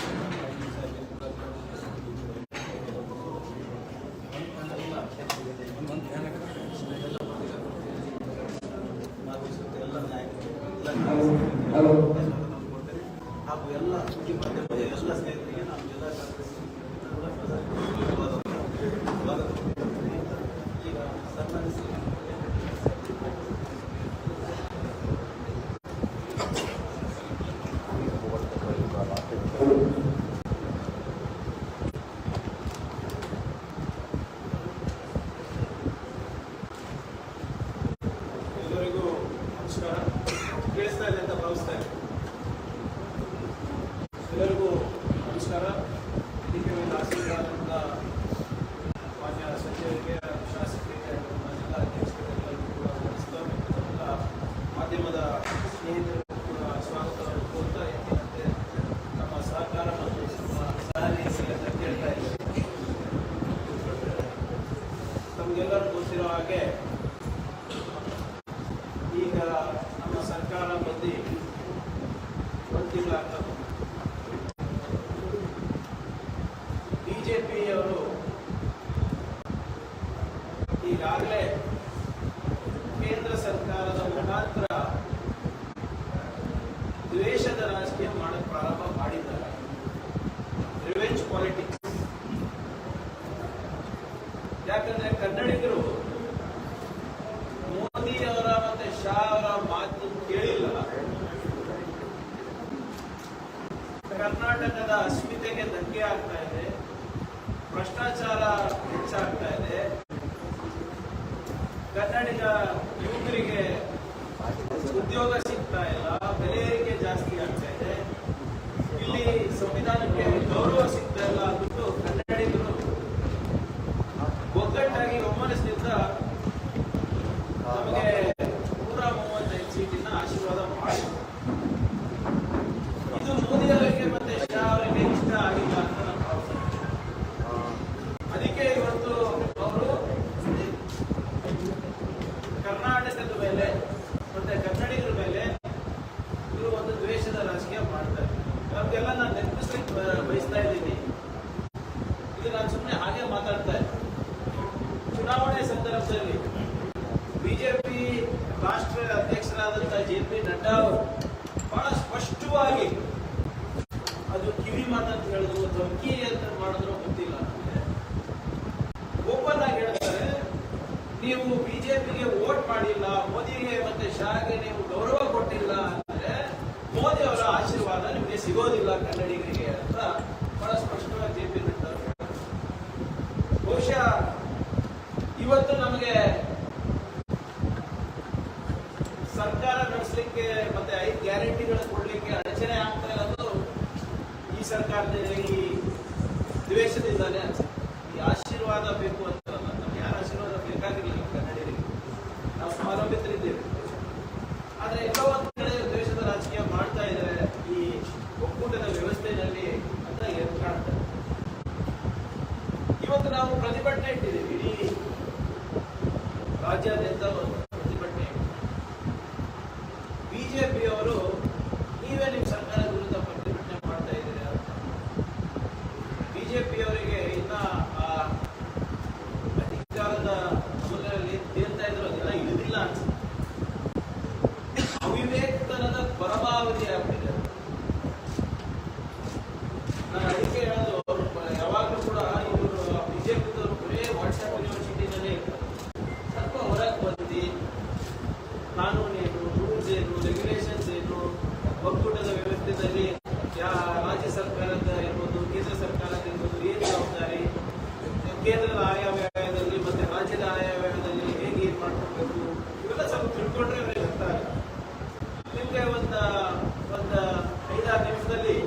ನಮಸ್ಕಾರ. ಇದಕ್ಕೆ ಮೇಲೆ ಆಸಕ್ತರಾದಂಥ ಮಾನ್ಯ ಸಚಿವರಿಗೆ, ಶಾಸಕರಿಗೆ, ಜಿಲ್ಲಾ ಅಧ್ಯಕ್ಷರಿಗೆಲ್ಲರಿಗೂ ಕೂಡ ಎಲ್ಲ ಮಾಧ್ಯಮದ ಸ್ನೇಹಿತರಿಗೂ ಕೂಡ ಸ್ವಾಗತವನ್ನು ಕೋರ್ತಾ ಎಂದಿನಂತೆ ನಮ್ಮ ಸಹಕಾರ ಮತ್ತು ಸಹನೀಯತೆ ಅಂತ ಕೇಳ್ತಾ ಇದ್ದೀವಿ. ನಮಗೆಲ್ಲರೂ ಗೊತ್ತಿರೋ ಹಾಗೆ ಈಗ ನಮ್ಮ ಸರ್ಕಾರ ಬಂದು ಒಂದು ತಿಂಗಳಾಗ್ತದೆ. ಬಿಜೆಪಿಯವರು ಈಗಾಗಲೇ ಕೇಂದ್ರ ಸರ್ಕಾರದ ಮುಖಾಂತರ ದ್ವೇಷದ ರಾಜಕೀಯ ಮಾಡಕ್ಕೆ ಪ್ರಾರಂಭ ಮಾಡಿದ್ದಾರೆ. Revenge politics. ಯಾಕಂದ್ರೆ ಕನ್ನಡಿಗರು ಮೋದಿ ಅವರ ಮತ್ತೆ ಶಾ ಅವರ ಮಾತು ಕೇಳಿಲ್ಲ. ಕರ್ನಾಟಕದ ಅಸ್ಮಿತೆಗೆ ಧಕ್ಕೆ ಆಗ್ತಾ ಇದೆ, ಭ್ರಷ್ಟಾಚಾರ ಹೆಚ್ಚಾಗ್ತಾ ಇದೆ, ಕನ್ನಡಿಗ ಯುವಕರಿಗೆ ಉದ್ಯೋಗ ಸಿಗ್ತಾ ಇಲ್ಲ, ಬೆಲೆ ಏರಿಕೆ ಜಾಸ್ತಿ ಆಗ್ತಾ ಇದೆ, ಇಲ್ಲಿ ಸಂವಿಧಾನಕ್ಕೆ ಗೌರವ ಸಿಗ್ತಾ ಇಲ್ಲ ಅಂದ್ಬಿಟ್ಟು ಕನ್ನಡಿಗರು ಒಗ್ಗಟ್ಟಾಗಿ ಒಮ್ಮನಸ್ಸಿನಿಂದ ನಮಗೆ 135 ಸೀಟಿನ ಆಶೀರ್ವಾದ ಮಾಡಿ, ಇದು ಮೋದಿ ಅವರಿಗೆ ಮತ್ತೆ ಶಾ ಅವರಿಗೆ ಇಷ್ಟ ಆಗಿಲ್ಲ ಅಂತ ನಾನು ಭಾವಿಸ್ತೇನೆ. ಅದಕ್ಕೆ ಇವತ್ತು ಅವರು ಕರ್ನಾಟಕದ ಮೇಲೆ ಮತ್ತೆ ಕನ್ನಡಿಗರ ಮೇಲೆ ಇವರು ಒಂದು ದ್ವೇಷದ ರಾಜಕೀಯ ಮಾಡ್ತಾರೆ. ಅವ್ರಿಗೆಲ್ಲ ನಾನು ನೆನಪಿಸ್ಲಿಕ್ಕೆ ಬಯಸ್ತಾ ಇದ್ದೀನಿ. ಇದು ನಾನು ಸುಮ್ಮನೆ ಹಾಗೆ ಮಾತಾಡ್ತಾ ಇದ್ದೆ. ಚುನಾವಣೆ ಸಂದರ್ಭದಲ್ಲಿ ಬಿಜೆಪಿ ರಾಷ್ಟ್ರ ಅಧ್ಯಕ್ಷರಾದಂತಹ JP ನಡ್ಡಾ ಅವರು ಬಹಳ ಸ್ಪಷ್ಟವಾಗಿ ಅದು ಕಿವಿ ಮಾತಂತ ಹೇಳಿದ್ರು, ಧಮಕಿ ಅಂತ ಮಾಡಿದ್ರು ಗೊತ್ತಿಲ್ಲ, ಓಪನ್ ಆಗಿ ಹೇಳ್ತಾರೆ, ನೀವು ಬಿಜೆಪಿಗೆ ವೋಟ್ ಮಾಡಿಲ್ಲ, ಮೋದಿಗೆ ಮತ್ತೆ ಶಾಗೆ ನೀವು ಗೌರವ ಕೊಟ್ಟಿಲ್ಲ ಅಂದ್ರೆ ಮೋದಿ ಅವರ ಆಶೀರ್ವಾದ ನಿಮಗೆ ಸಿಗೋದಿಲ್ಲ ಕನ್ನಡಿಗರಿಗೆ ಅಂತ ಬಹಳ ಸ್ಪಷ್ಟವಾಗಿ JP ನಡ್ಡಾ ಅವರು. ಬಹುಶಃ ಇವತ್ತು ನಮಗೆ ಸರ್ಕಾರ ನಡೆಸಲಿಕ್ಕೆ ಮತ್ತೆ 5 ಗ್ಯಾರಂಟಿಗಳು ಕೊಡ್ಲಿಕ್ಕೆ ಅಡಚಣೆ ಆಗ್ತಾ ಇರೋದು ಈ ಸರ್ಕಾರದಿಂದ, ಈ ದ್ವೇಷದಿಂದಾನೇ ಅನ್ಸುತ್ತೆ. ಈ ಆಶೀರ್ವಾದ ಬೇಕು ಅಂತಲ್ಲ, ನಮ್ಗೆ ಯಾರ ಆಶೀರ್ವಾದ ಬೇಕಾಗಿರಲಿಲ್ಲ ಕನ್ನಡಿಗರಿಗೆ, ನಾವು ಸ್ವಾವಲಂಬಿತರಿದ್ದೇವೆ. ಆದ್ರೆ ಎಲ್ಲೋ ಒಂದು ಕಡೆ ದ್ವೇಷದ ರಾಜಕೀಯ ಮಾಡ್ತಾ ಇದ್ದಾರೆ ಈ ಒಕ್ಕೂಟದ ವ್ಯವಸ್ಥೆಯಲ್ಲಿ ಅಂತ ಕಾಣ್ತಾರೆ. ಇವತ್ತು ನಾವು ಪ್ರತಿಭಟನೆ ಇಟ್ಟಿದ್ದೀವಿ, ಇಡೀ ರಾಜ್ಯಾದ್ಯಂತ ಪ್ರತಿಭಟನೆ. ಬಿಜೆಪಿಯವರು ನೀವೇ ನಿಮ್ಮ ಸರ್ಕಾರದ ವಿರುದ್ಧ ಪ್ರತಿಭಟನೆ ಮಾಡ್ತಾ ಇದ್ದೀರಾ? ಬಿಜೆಪಿಯವರಿಗೆ ಇನ್ನ ಅಧಿಕಾರದ ಅಮಲಲ್ಲಿ ತೇಲ್ತಾ ಇದ್ರು ಅದೆಲ್ಲ ಇಳಿದಿಲ್ಲ ಅನ್ಸುತ್ತೆ. ಅವಿವೇಕತನದ ಪರಮಾವಧಿ ಆಗ್ಬಿಟ್ಟಿದೆ. ನಾನು ಅದಕ್ಕೆ ಹೇಳೋದು, ಯಾವಾಗಲೂ ಕೂಡ ಇವರು ಬಿಜೆಪಿದವರು ಬರೇ ವಾಟ್ಸ್ಆಪ್ ಯೂನಿವರ್ಸಿಟಿನಲ್ಲೇ ಇರ್ತಾರೆ. ಸ್ವಲ್ಪ ಹೊರಗೆ ಬಂದು ಕಾನೂನು ಏನು, ರೂಲ್ಸ್ ಏನು, ರೆಗ್ಯುಲೇಷನ್ಸ್ ಏನು, ಒಕ್ಕೂಟದ ವ್ಯವಸ್ಥೆಯಲ್ಲಿ ರಾಜ್ಯ ಸರ್ಕಾರದ ಇರ್ಬೋದು, ಕೇಂದ್ರ ಸರ್ಕಾರದ ಇರ್ಬೋದು, ಏನು ಜವಾಬ್ದಾರಿ, ಕೇಂದ್ರದ ಆಯವ್ಯಯದಲ್ಲಿ ಮತ್ತೆ ರಾಜ್ಯದ ಆಯವ್ಯಯದಲ್ಲಿ ಹೇಗೆ ಏನ್ ಮಾಡ್ಕೊಳ್ಬೇಕು, ಇವೆಲ್ಲ ಸ್ವಲ್ಪ ತಿಳ್ಕೊಂಡ್ರೆ ಅವರಿಗೆ ಅರ್ಥ ಆಗುತ್ತೆ. ನಿಮಗೆ ಒಂದು 5-6 ನಿಮಿಷದಲ್ಲಿ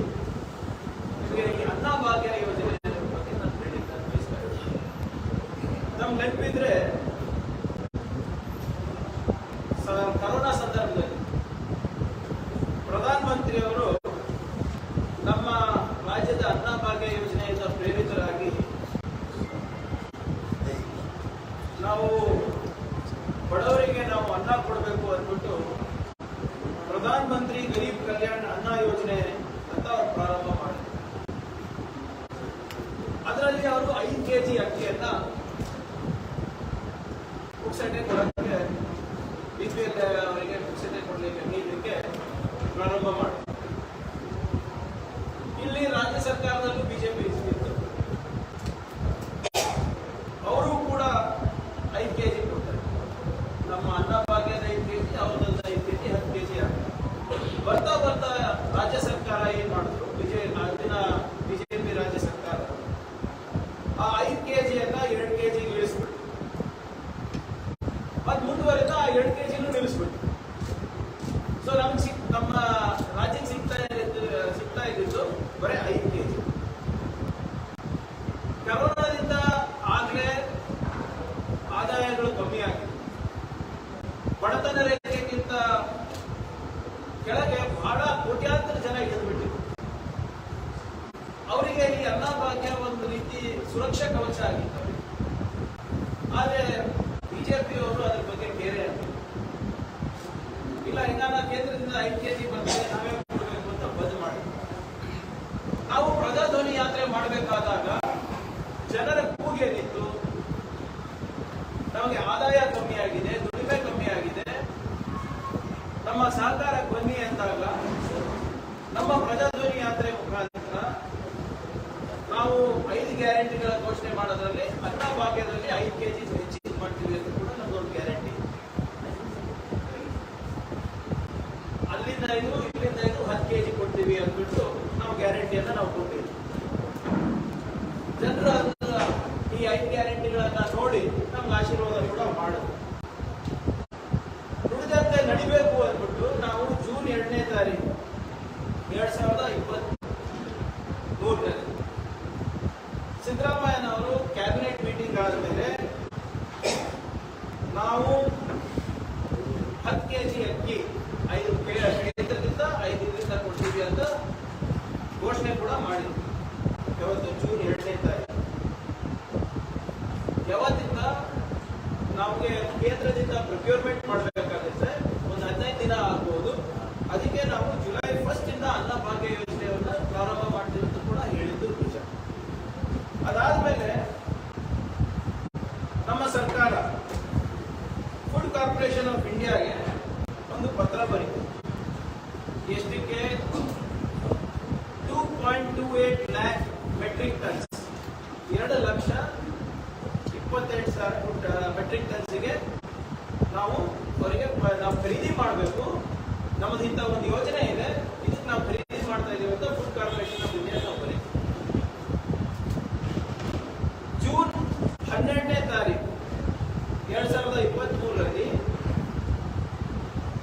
ನಿಮಗೆ ಈ ಅನ್ನಭಾಗ್ಯ ಯೋಜನೆ ಬಗ್ಗೆ ನಾನು ಹೇಳಿದ್ದೆ. ನಮ್ಗೆ ನೆನಪಿದ್ರೆ ಕರೋನಾ ಸಂದರ್ಭದಲ್ಲಿ ಪ್ರಧಾನಮಂತ್ರಿಯವರು ನಮ್ಮ ರಾಜ್ಯದ ಅನ್ನಭಾಗ್ಯ ಯೋಜನೆಯಿಂದ ಪ್ರೇರಿತರಾಗಿ ನಾವು ಬಡವರಿಗೆ ನಾವು ಅನ್ನ ಕೊಡಬೇಕು ಅಂದ್ಬಿಟ್ಟು ಪ್ರಧಾನ ಮಂತ್ರಿ ಗರೀಬ್ ಕಲ್ಯಾಣ ಅನ್ನ ಯೋಜನೆ ಅಂತ ಅವರು ಪ್ರಾರಂಭ ಮಾಡಿದ್ರು. ಅದರಲ್ಲಿ ಅವರು 5 kg ಅಕ್ಕಿಯನ್ನ ಪುಕ್ಸಟೆ ಕೊಡಕ್ಕೆ, BPL ಅವರಿಗೆ ಪುಕ್ಸಟೆ ಕೊಡಲಿಕ್ಕೆ ನೀಡಲಿಕ್ಕೆ ಪ್ರಾರಂಭ ಮಾಡಿದ್ರು. ಇಲ್ಲಿ ರಾಜ್ಯ ಸರ್ಕಾರದಲ್ಲೂ ಬಿಜೆಪಿ ಇತ್ತು, ಅವರು ಕೂಡ 5 kg ಕೊಡ್ತಾರೆ. ನಮ್ಮ ಅನ್ನಭಾಗ್ಯದ 5 kg, ಅವ್ರದ್ದು 5 kg, 10 kg ಆಗ್ತದೆ. ಬರ್ತಾ ಬರ್ತಾ ರಾಜ್ಯ ಸರ್ಕಾರ ಏನ್ ಮಾಡಿದ್ರು, ಬಿಜೆಪಿ ರಾಜ್ಯ ಸರ್ಕಾರ ಆ 5 kg 2 kg ಇಳಿಸ್ಬಿಟ್ಟು ಅನ್ನಭಾಗ್ಯ ಒಂದು ರೀತಿ ಸುರಕ್ಷಾ ಕವಚ ಆಗಿತ್ತು. ಆದ್ರೆ ಬಿಜೆಪಿಯವರು ಅದ್ರ ಬಗ್ಗೆ ಕೇರೆ ಇಲ್ಲ. ಈಗ ಕೇಂದ್ರದಿಂದ 5 ಕೆಜಿ ಬರ್ತದೆ, ನಾವೇ ಕೊಡಬೇಕು ಅಂತ ಬಂದ್ ಮಾಡಿ. ನಾವು ಪ್ರಜಾಧ್ವನಿ ಯಾತ್ರೆ ಮಾಡಬೇಕಾದಾಗ ಜನರ ಕೂಗೇನಿತ್ತು, ನಮಗೆ ಆದಾಯ ಕಮ್ಮಿ ಆಗಿದೆ, ದುಡಿಮೆ ಕಮ್ಮಿ ಆಗಿದೆ, ನಮ್ಮ ಸಹಕಾರ ಬನ್ನಿ ಅಂದಾಗ ನಮ್ಮ ಪ್ರಜಾಧ್ವನಿ ಯಾತ್ರೆ ಮುಖಾಂತರ ನಾವು 5 ಗ್ಯಾರಂಟಿಗಳ ಘೋಷಣೆ ಮಾಡೋದ್ರಲ್ಲಿ ಅನ್ನಭಾಗ್ಯದಲ್ಲಿ 5 ಕೆಜಿ ಹೆಚ್ಚಿಗೆ ಮಾಡ್ತೀವಿ ಅಂತ ಕೂಡ ನಮ್ದೊಂದು ಗ್ಯಾರಂಟಿ. ಅಲ್ಲಿಂದ ಇದು ಇಲ್ಲಿಂದ ಇದು 10 ಕೆಜಿ ಕೊಡ್ತೀವಿ ಅಂದ್ಬಿಟ್ಟು ನಾವು ಗ್ಯಾರಂಟಿಯನ್ನ ನಾವು ಕೊಟ್ಟಿದ್ದೀವಿ. ಜನರು ಈ 5 ಗ್ಯಾರಂಟಿಗಳನ್ನ ನೋಡಿ ನಮ್ಗೆ ಆಶೀರ್ವಾದ ಕೂಡ ಮಾಡೋದು. ನುಡಿದಂತೆ ನಡಿಬೇಕು ಅಂದ್ಬಿಟ್ಟು ನಾವು ಜೂನ್ 2ನೇ ತಾರೀಕು 2023 ಸಿದ್ದರಾಮಯ್ಯನವರು ಕ್ಯಾಬಿನೆಟ್ ಮೀಟಿಂಗ್ ಆದಮೇಲೆ ನಾವು 10 ಕೆಜಿ ಅಕ್ಕಿ 5 ಕೇಂದ್ರದಿಂದ 5 ದಿವಸ ಕೊಡ್ತೀವಿ ಅಂತ ಘೋಷಣೆ ಕೂಡ ಮಾಡಿದ್ವಿ. ಇವತ್ತು ಜೂನ್ 2ನೇ ತಾರೀಕು. ಯಾವತ್ತಿಂದ ನಮಗೆ ಕೇಂದ್ರದಿಂದ ಪ್ರೊಕ್ಯೂರ್ಮೆಂಟ್ ಮಾಡಬೇಕಾಗುತ್ತೆ, ಒಂದು 15 ದಿನ ಆಗ್ಬೋದು. ಅದಕ್ಕೆ ನಾವು ಜುಲೈ 1 ಇಂದ ಅನ್ನಭಾಗ್ಯ ಯೋಜನೆಯನ್ನ ಪ್ರಾರಂಭ ಮಾಡ್ತೀವಿ ಅಂತ ಕೂಡ ಹೇಳಿದ್ದು ನಿಜ. ಅದಾದ್ಮೇಲೆ ನಮ್ಮ ಸರ್ಕಾರ ಫುಡ್ ಕಾರ್ಪೊರೇಷನ್ ಆಫ್ ಇಂಡಿಯಾಗೆ ಒಂದು ಪತ್ರ ಬರೀತು. ಎಷ್ಟಕ್ಕೆ? 2.28 ಲ್ಯಾಕ್ ಮೆಟ್ರಿಕ್ ಟನ್ಸ್, 2,28,000 ಮೆಟ್ರಿಕ್ ಟನ್ಸ್ಗೆ ನಾವು ಅವರಿಗೆ ನಾವು ಖರೀದಿ ಮಾಡಬೇಕು. ನಮ್ಮದು ಇಂಥ ಒಂದು ಯೋಜನೆ ಇದೆ, ಇದಕ್ಕೆ ನಾವು ಖರೀದಿ ಮಾಡ್ತಾ ಇದೀವಿ ಅಂತ ಫುಡ್ ಕಾರ್ಪೊರೇಷನ್ ಆಫ್ ಇಂಡಿಯಾ ನಾವು ಬರೀತೀವಿ. ಜೂನ್ 12ನೇ ತಾರೀಕು 2023ರಲ್ಲಿ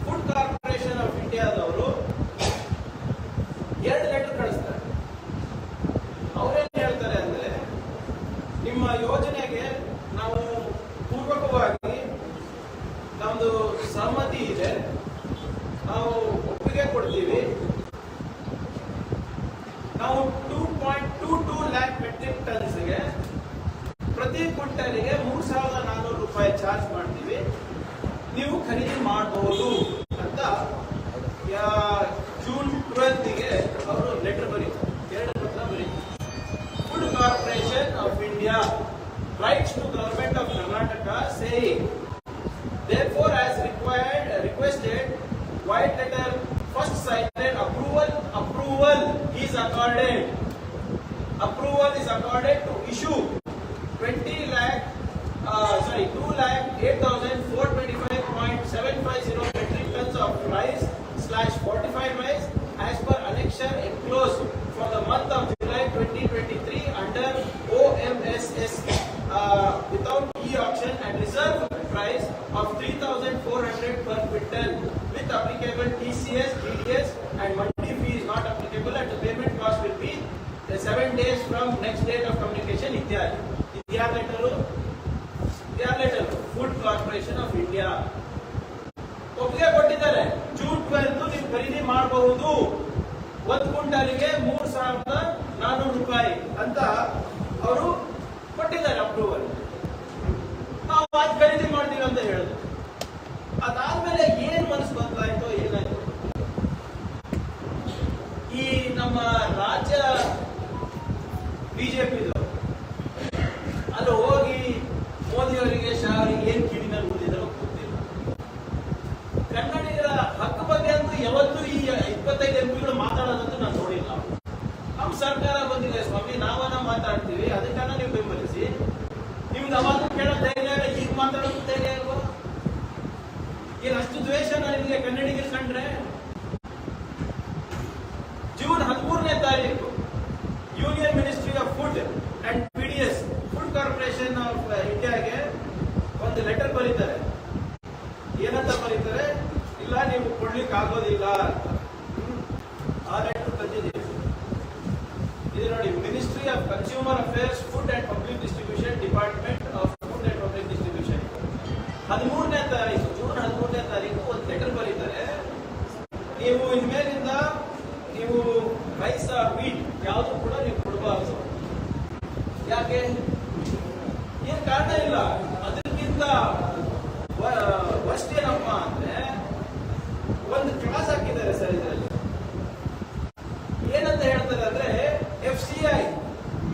ಫುಡ್ ಕಾರ್ಪೊರೇಷನ್ ಆಫ್ ಇಂಡಿಯಾದವರು 2 ಲೆಟರ್ ಕಳಿಸ್ತಾರೆ. ಅವರೇನ್ ಹೇಳ್ತಾರೆ ಅಂದ್ರೆ, ನಿಮ್ಮ ಯೋಜನೆಗೆ ನಾವು ಪೂರ್ವಕವಾಗಿ ನಮ್ದು ಸಹಮತಿ ಇದೆ, ನಾವು ಒಪ್ಪಿಗೆ ಕೊಡ್ತೀವಿ. ನಾವು 2.22 ಲ್ಯಾಕ್ ಮೆಟ್ರಿಕ್ ಟನ್ಸ್ಗೆ ಪ್ರತಿ ಕ್ವಿಂಟಲ್ಗೆ 3,400 ರೂಪಾಯಿ ಚಾರ್ಜ್ ಮಾಡ್ತೀವಿ, ನೀವು ಖರೀದಿ ಮಾಡಬಹುದು ಅಂತ ಜೂನ್ 12ಗೆ ಅವರು ಲೆಟರ್ ಬರೀತಾರೆ, 2 ಪತ್ರ ಬರೀತಾರೆ. Food corporation of India writes to government of Karnataka saying, therefore as requested, white letter first cited approval is accorded to issue 2,08,425.750 metric tons of rice/fortified rice as per annexure enclosed for the month of July 2023 under OMSS without e-auction at reserve price of 3,400 per quintal with applicable TCS, TDS and mandi fee is not applicable and the payment cost will be 7 days from next date of communication. Idya letter Food Corporation of India ಒಪ್ಪಿಗೆ ಕೊಟ್ಟಿದ್ದಾರೆ. June 12 ನೀವು ಖರೀದಿ ಮಾಡಬಹುದು, 1 ಕ್ವಿಂಟಲ್ಗೆ 3,400 ರೂಪಾಯಿ ಅಂತ ಅವರು ಕೊಟ್ಟಿದ್ದಾರೆ ಅಪ್ರೂವಲ್. ನಾವು ಅದು ಖರೀದಿ ಮಾಡ್ತೀವಿ ಅಂತ ಹೇಳಿದ್ರು. ಅದಾದ್ಮೇಲೆ ಏನ್ ಮನಸ್ಸು ಬರ್ತಾಯಿತೋ ಏನಾಯ್ತು, ಈ ನಮ್ಮ ರಾಜ್ಯ ಬಿಜೆಪಿದು ಅಲ್ಲಿ ಹೋಗಿ ಮೋದಿಯವರಿಗೆ ಶಾ ಅವರಿಗೆ ಏನ್ ಕಿಡಿನಲ್ಲಿ ಓದಿದ್ರು ಗೊತ್ತಿಲ್ಲ. ಕನ್ನಡಿಗರ ಹಕ್ಕು ಬಗ್ಗೆ ಅಂತೂ ಯಾವತ್ತೂ ಈ 25 ಎಂಪಿಗಳು ಮಾತಾಡೋದಂತೂ ನಾನು ನೋಡಿಲ್ಲ. ನಮ್ಮ ಸರ್ಕಾರ ಬಂದಿದೆ ಸ್ವಾಮಿ, ನಾವನ್ನ ಮಾತಾಡ್ತೀವಿ, ಅದಕ್ಕನ್ನ ನೀವು ಬೆಂಬಲಿಸಿ. ನಿಮ್ಗೆ ಅವಾಗ ಕೇಳೋ ಧೈರ್ಯ, ಈಗ ಮಾತಾಡೋದು ಧೈರ್ಯ ಅಲ್ವಾ? ಏನ್ ಅಷ್ಟು ದ್ವೇಷನ ನಿಮಗೆ ಕನ್ನಡಿಗರು ಕಂಡ್ರೆ? ಜೂನ್ 13ನೇ ತಾರೀಕು union ministry of food and PDS food corporation of ಇಂಡಿಯಾಗೆ ಒಂದು ಲೆಟರ್ ಬರೀತಾರೆ. ಏನಂತ ಬರೀತಾರೆ? ಇಲ್ಲ, ನೀವು ಕೊಡ್ಲಿಕ್ಕೆ ಆಗೋದಿಲ್ಲ ಅಂತ. ಆ ಲೆಟರ್ ತಂದಿದ್ದೀವಿ. ಇದು ನೋಡಿ, ministry of consumer affairs, food and public distribution, department of food and public distribution 13ನೇ ತಾರೀಕು, ಜೂನ್ 13ನೇ ತಾರೀಕು ಒಂದು ಲೆಟರ್ ಬರೀತಾರೆ. ನೀವು ಇನ್ಮೇಲಿಂದ ನೀವು ರೈಸ್ ವೀಟ್ ಯಾವುದು ಕೂಡ ನೀವು ಕೊಡಬಾರದು. ಯಾಕೆ? ಏನ್ ಕಾರಣ ಇಲ್ಲ. ಅದಕ್ಕಿಂತ ವರ್ಸ್ಟ್ ಏನಪ್ಪ ಅಂದ್ರೆ ಒಂದು ಕ್ಲಾಸ್ ಹಾಕಿದ್ದಾರೆ ಸರ್ ಇದರಲ್ಲಿ. ಏನಂತ ಹೇಳ್ತಾರೆ ಅಂದ್ರೆ FCI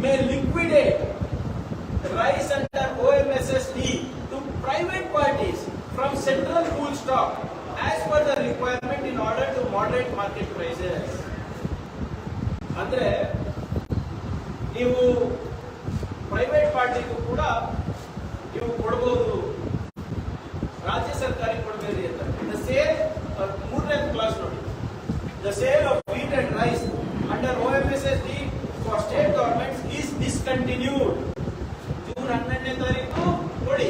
may liquidate rice under OMSSD to private parties from central pool stock as per the requirement in order to moderate market prices. ಅಂದ್ರೆ ನೀವು ಪ್ರೈವೇಟ್ ಪಾರ್ಟಿಗೂ ಕೂಡ ನೀವು ಕೊಡಬಹುದು, ರಾಜ್ಯ ಸರ್ಕಾರಕ್ಕೆ ಕೊಡಬೇಡಿ ಅಂತ. ದ ಸೇಲ್, ಮೂರನೇ ಕ್ಲಾಸ್ ನೋಡಿ, the sale of wheat and rice under OMSSD for state governments is discontinued. June 12ನೇ ತಾರೀಕು ನೋಡಿ,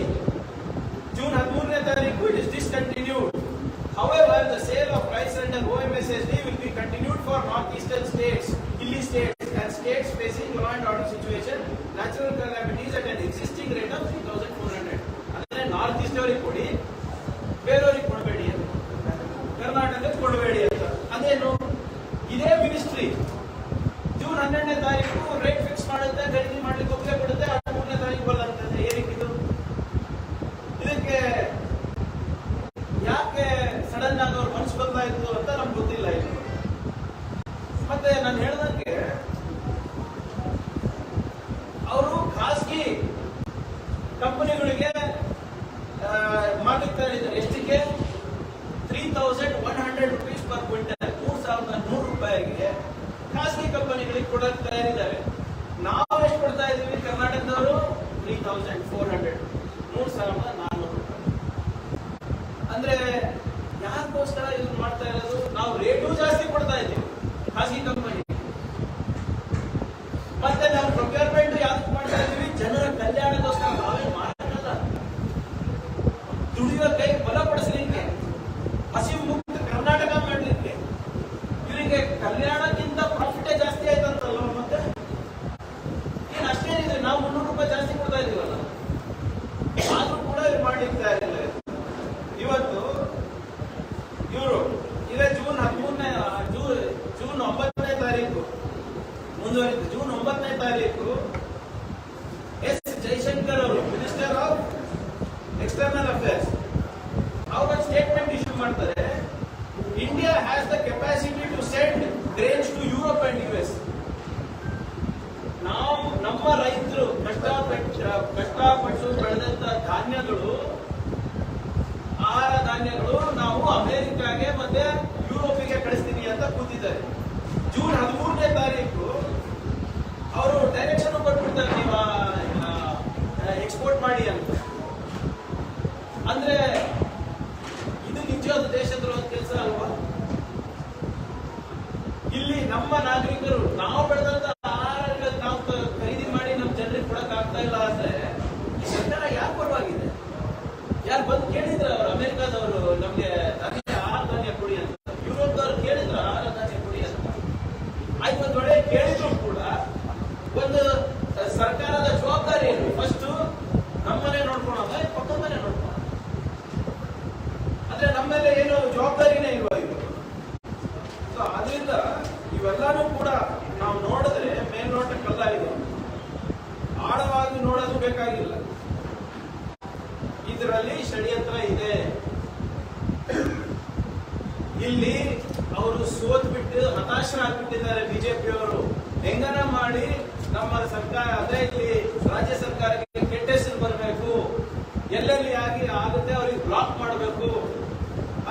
ಜೂನ್ 13ನೇ ತಾರೀಕು it is discontinued. However, the sale of rice under OMSSD will be continued for northeastern states, hilly states and states facing law and order situation, natural calamities at an existing rate of 3,400. ಅಂದ್ರೆ north East ಅವರಿಗೆ ಕೊಡಿ, ಬೇರೆಯವರಿಗೆ ಕೊಡಬೇಡಿ ಅಂತ, ಕರ್ನಾಟಕಕ್ಕೆ ಕೊಡಬೇಡಿ ಅಂತ. ಅದೇನು? ಇದೇ ಮಿನಿಸ್ಟ್ರಿ ಜೂನ್ 12ನೇ ತಾರೀಕು ರೇಟ್ ಫಿಕ್ಸ್ ಮಾಡುತ್ತೆ, ಖರೀದಿ ಮಾಡ್ಲಿಕ್ಕೆ ಒಪ್ಪಿಗೆ ಕೊಡುತ್ತೆ, 13ನೇ ತಾರೀಕು ಬರ್ತದೆ. ಏನಕ್ಕಿದು? ಇದಕ್ಕೆ ಯಾಕೆ ಸಡನ್ ಆಗಿ ಅವ್ರ ಮನಸ್ಸು ಬದಲಾಯಿತು ಅಂತ ನಮ್ಗೆ ಗೊತ್ತಿಲ್ಲ. ಇದು ಮತ್ತೆ ನಾನು ಹೇಳ್ದಂಗೆ ಅವರು ಖಾಸಗಿ ಕಂಪನಿಗಳಿಗೆ ಮಾಡ್ಲಿಕ್ಕೆ ತಯಾರಿದ್ದಾರೆ. ಎಷ್ಟಕ್ಕೆ? 3,100 rupees per quintal, 3,100 ರೂಪಾಯಿಗೆ ಖಾಸಗಿ ಕಂಪನಿಗಳಿಗೆ ಕೊಡಕ್ಕೆ ತಯಾರಿದ್ದಾರೆ. ನಾವು ಎಷ್ಟು ಕೊಡ್ತಾ ಇದ್ದೀವಿ ಕರ್ನಾಟಕದವರು? 3,400, 3,400 ರೂಪಾಯಿ. ಅಂದ್ರೆ ಯಾಕೋಸ್ಕರ ಇದನ್ನ ಮಾಡ್ತಾ ಇರೋದು? ನಾವು ರೇಟು ಜಾಸ್ತಿ ಕೊಡ್ತಾ ಇದ್ದೀವಿ ಖಾಸಗಿ ಕಂಪನಿ. ಮತ್ತೆ ನಾವು ಪ್ರೊಕ್ಯೂರ್ಮೆಂಟ್ ಯಾವ್ದು ಮಾಡ್ತಾ ಇದ್ದೀವಿ? ಜನರ ಕಲ್ಯಾಣಕ್ಕೋಸ್ಕರ. ನಾವೇ ಮಾಡಲ್ಲ, ದುಡಿಯುವ ಕೈ ಬಲಪಡಿಸಲಿಕ್ಕೆ, ಹಸಿವು ಮುಕ್ತ ಕರ್ನಾಟಕ ಮಾಡಲಿಕ್ಕೆ. ಇವರಿಗೆ ಕಲ್ಯಾಣಕ್ಕಿಂತ ಪ್ರಾಫಿಟೇ ಜಾಸ್ತಿ ಆಯ್ತಂತಲ್ಲ. ಮತ್ತೆ ಏನ್ ಅಷ್ಟೇನಿದೆ? ನಾವು 300 ರೂಪಾಯಿ ಜಾಸ್ತಿ ಕೊಡ್ತಾ ಇದೀವಲ್ಲ, ಆದ್ರೂ ಕೂಡ ಇವ್ರು ಮಾಡ್ಲಿಕ್ಕೆ ತಯಾರಿಲ್ಲ. ಇವತ್ತು ಇವರು ಇದೇ ಜೂನ್ 9ನೇ ತಾರೀಕು ಮುಂದುವರಿತು. ಜೂನ್ 9ನೇ ತಾರೀಕು ಎಸ್ ಜೈಶಂಕರ್ ಅವರು, ಮಿನಿಸ್ಟರ್ ಆಫ್ ಎಕ್ಸ್ಟರ್ನಲ್ ಅಫೇರ್ಸ್, ಅವರು ಸ್ಟೇಟ್ಮೆಂಟ್ ಇಶ್ಯೂ ಮಾಡ್ತಾರೆ. India has the capacity to send grains to Europe and US. ನಾವು ನಮ್ಮ ರೈತರು ಕಷ್ಟಪಟ್ಟು ಬೆಳೆದಂತ ಧಾನ್ಯಗಳು, ಆಹಾರ ಧಾನ್ಯಗಳು ನಾವು ಅಮೆರಿಕಾಗೆ ಮತ್ತೆ ಯುರೋಪಿಗೆ ಕಳಿಸ್ತೀವಿ ಅಂತ ಕೂತಿದ್ದಾರೆ. ಜೂನ್ 13ನೇ ತಾರೀಕು ಅವರು ಡೈರೆಕ್ಷನ್ ಕೊಟ್ಬಿಡ್ತಾರೆ, ನೀವು ಎಕ್ಸ್ಪೋರ್ಟ್ ಮಾಡಿ ಅಂತ. ಅಂದ್ರೆ ಇದು ನಿಜವಾದ ದೇಶದ್ರೋಹ ಕೆಲಸ ಅಲ್ವಾ? ಇಲ್ಲಿ ನಮ್ಮ ನಾಗರಿಕರು ನಾವು ಬೆಳೆದಂತ ಆಹಾರಗಳು ನಾವು ಖರೀದಿ ಮಾಡಿ ನಮ್ಮ ಜನರಿಗೆ ಕೊಡಕ್ ಆಗ್ತಾ ಇಲ್ಲ ಅಂದ್ರೆ ಈ ಸರ್ಕಾರ ಯಾರು ಪರವಾಗಿದೆ? ಯಾರು ಬಂದು ಕೇಳಿದ್ರ? ಅವರು ಅಮೆರಿಕಾದವರು ನಮ್ಗೆ ಆಹಾರ ಧಾನ್ಯ ಕೊಡಿ ಅಂತ, ಯುರೋಪ್ದವ್ರು ಕೇಳಿದ್ರ ಆಹಾರ ಧಾನ್ಯ ಕೊಡಿ ಅಂತ? ಆಯ್ತು, ಒಂದ್ ವೇಳೆ ಕೇಳಿದ್ರು ಕೂಡ ಒಂದು ಸರ್ಕಾರದ ಜವಾಬ್ದಾರಿ ಏನು? ಫಸ್ಟ್ ನಮ್ಮನೆ ನೋಡ್ಕೊಳೋದ, ಪಕ್ಕದ ಮನೆ ನೋಡ್ಕೊಳ? ಅಂದ್ರೆ ನಮ್ಮ ಮೇಲೆ ಏನು ಜವಾಬ್ದಾರಿನೇ ಇಲ್ವಾ ಇದು? ಅದರಿಂದ ಇವೆಲ್ಲಾನು ಕೂಡ ನಾವು ನೋಡಿದ್ರೆ ಮೇಲ್ನೋಟಕ್ಕಲ್ಲ, ಇದು ಆಳವಾಗಿ ನೋಡೋದು ಬೇಕಾಗಿಲ್ಲ. ಇದರಲ್ಲಿ ಷಡ್ಯಂತ್ರ ಇದೆ. ಇಲ್ಲಿ ಅವರು ಸೋತ್ಬಿಟ್ಟು ಹತಾಶರಾಗ್ಬಿಟ್ಟಿದ್ದಾರೆ ಬಿಜೆಪಿಯವರು. ಹೆಂಗನ ಮಾಡಿ ನಮ್ಮ ಸರ್ಕಾರ, ಅದೇ ಇಲ್ಲಿ ರಾಜ್ಯ ಸರ್ಕಾರಕ್ಕೆ ಕೆಟ್ಟ ಹೆಸರು ಬರಬೇಕು, ಎಲ್ಲೆಲ್ಲಿ ಆಗುತ್ತೆ ಅವ್ರಿಗೆ ಬ್ಲಾಕ್ ಮಾಡಬೇಕು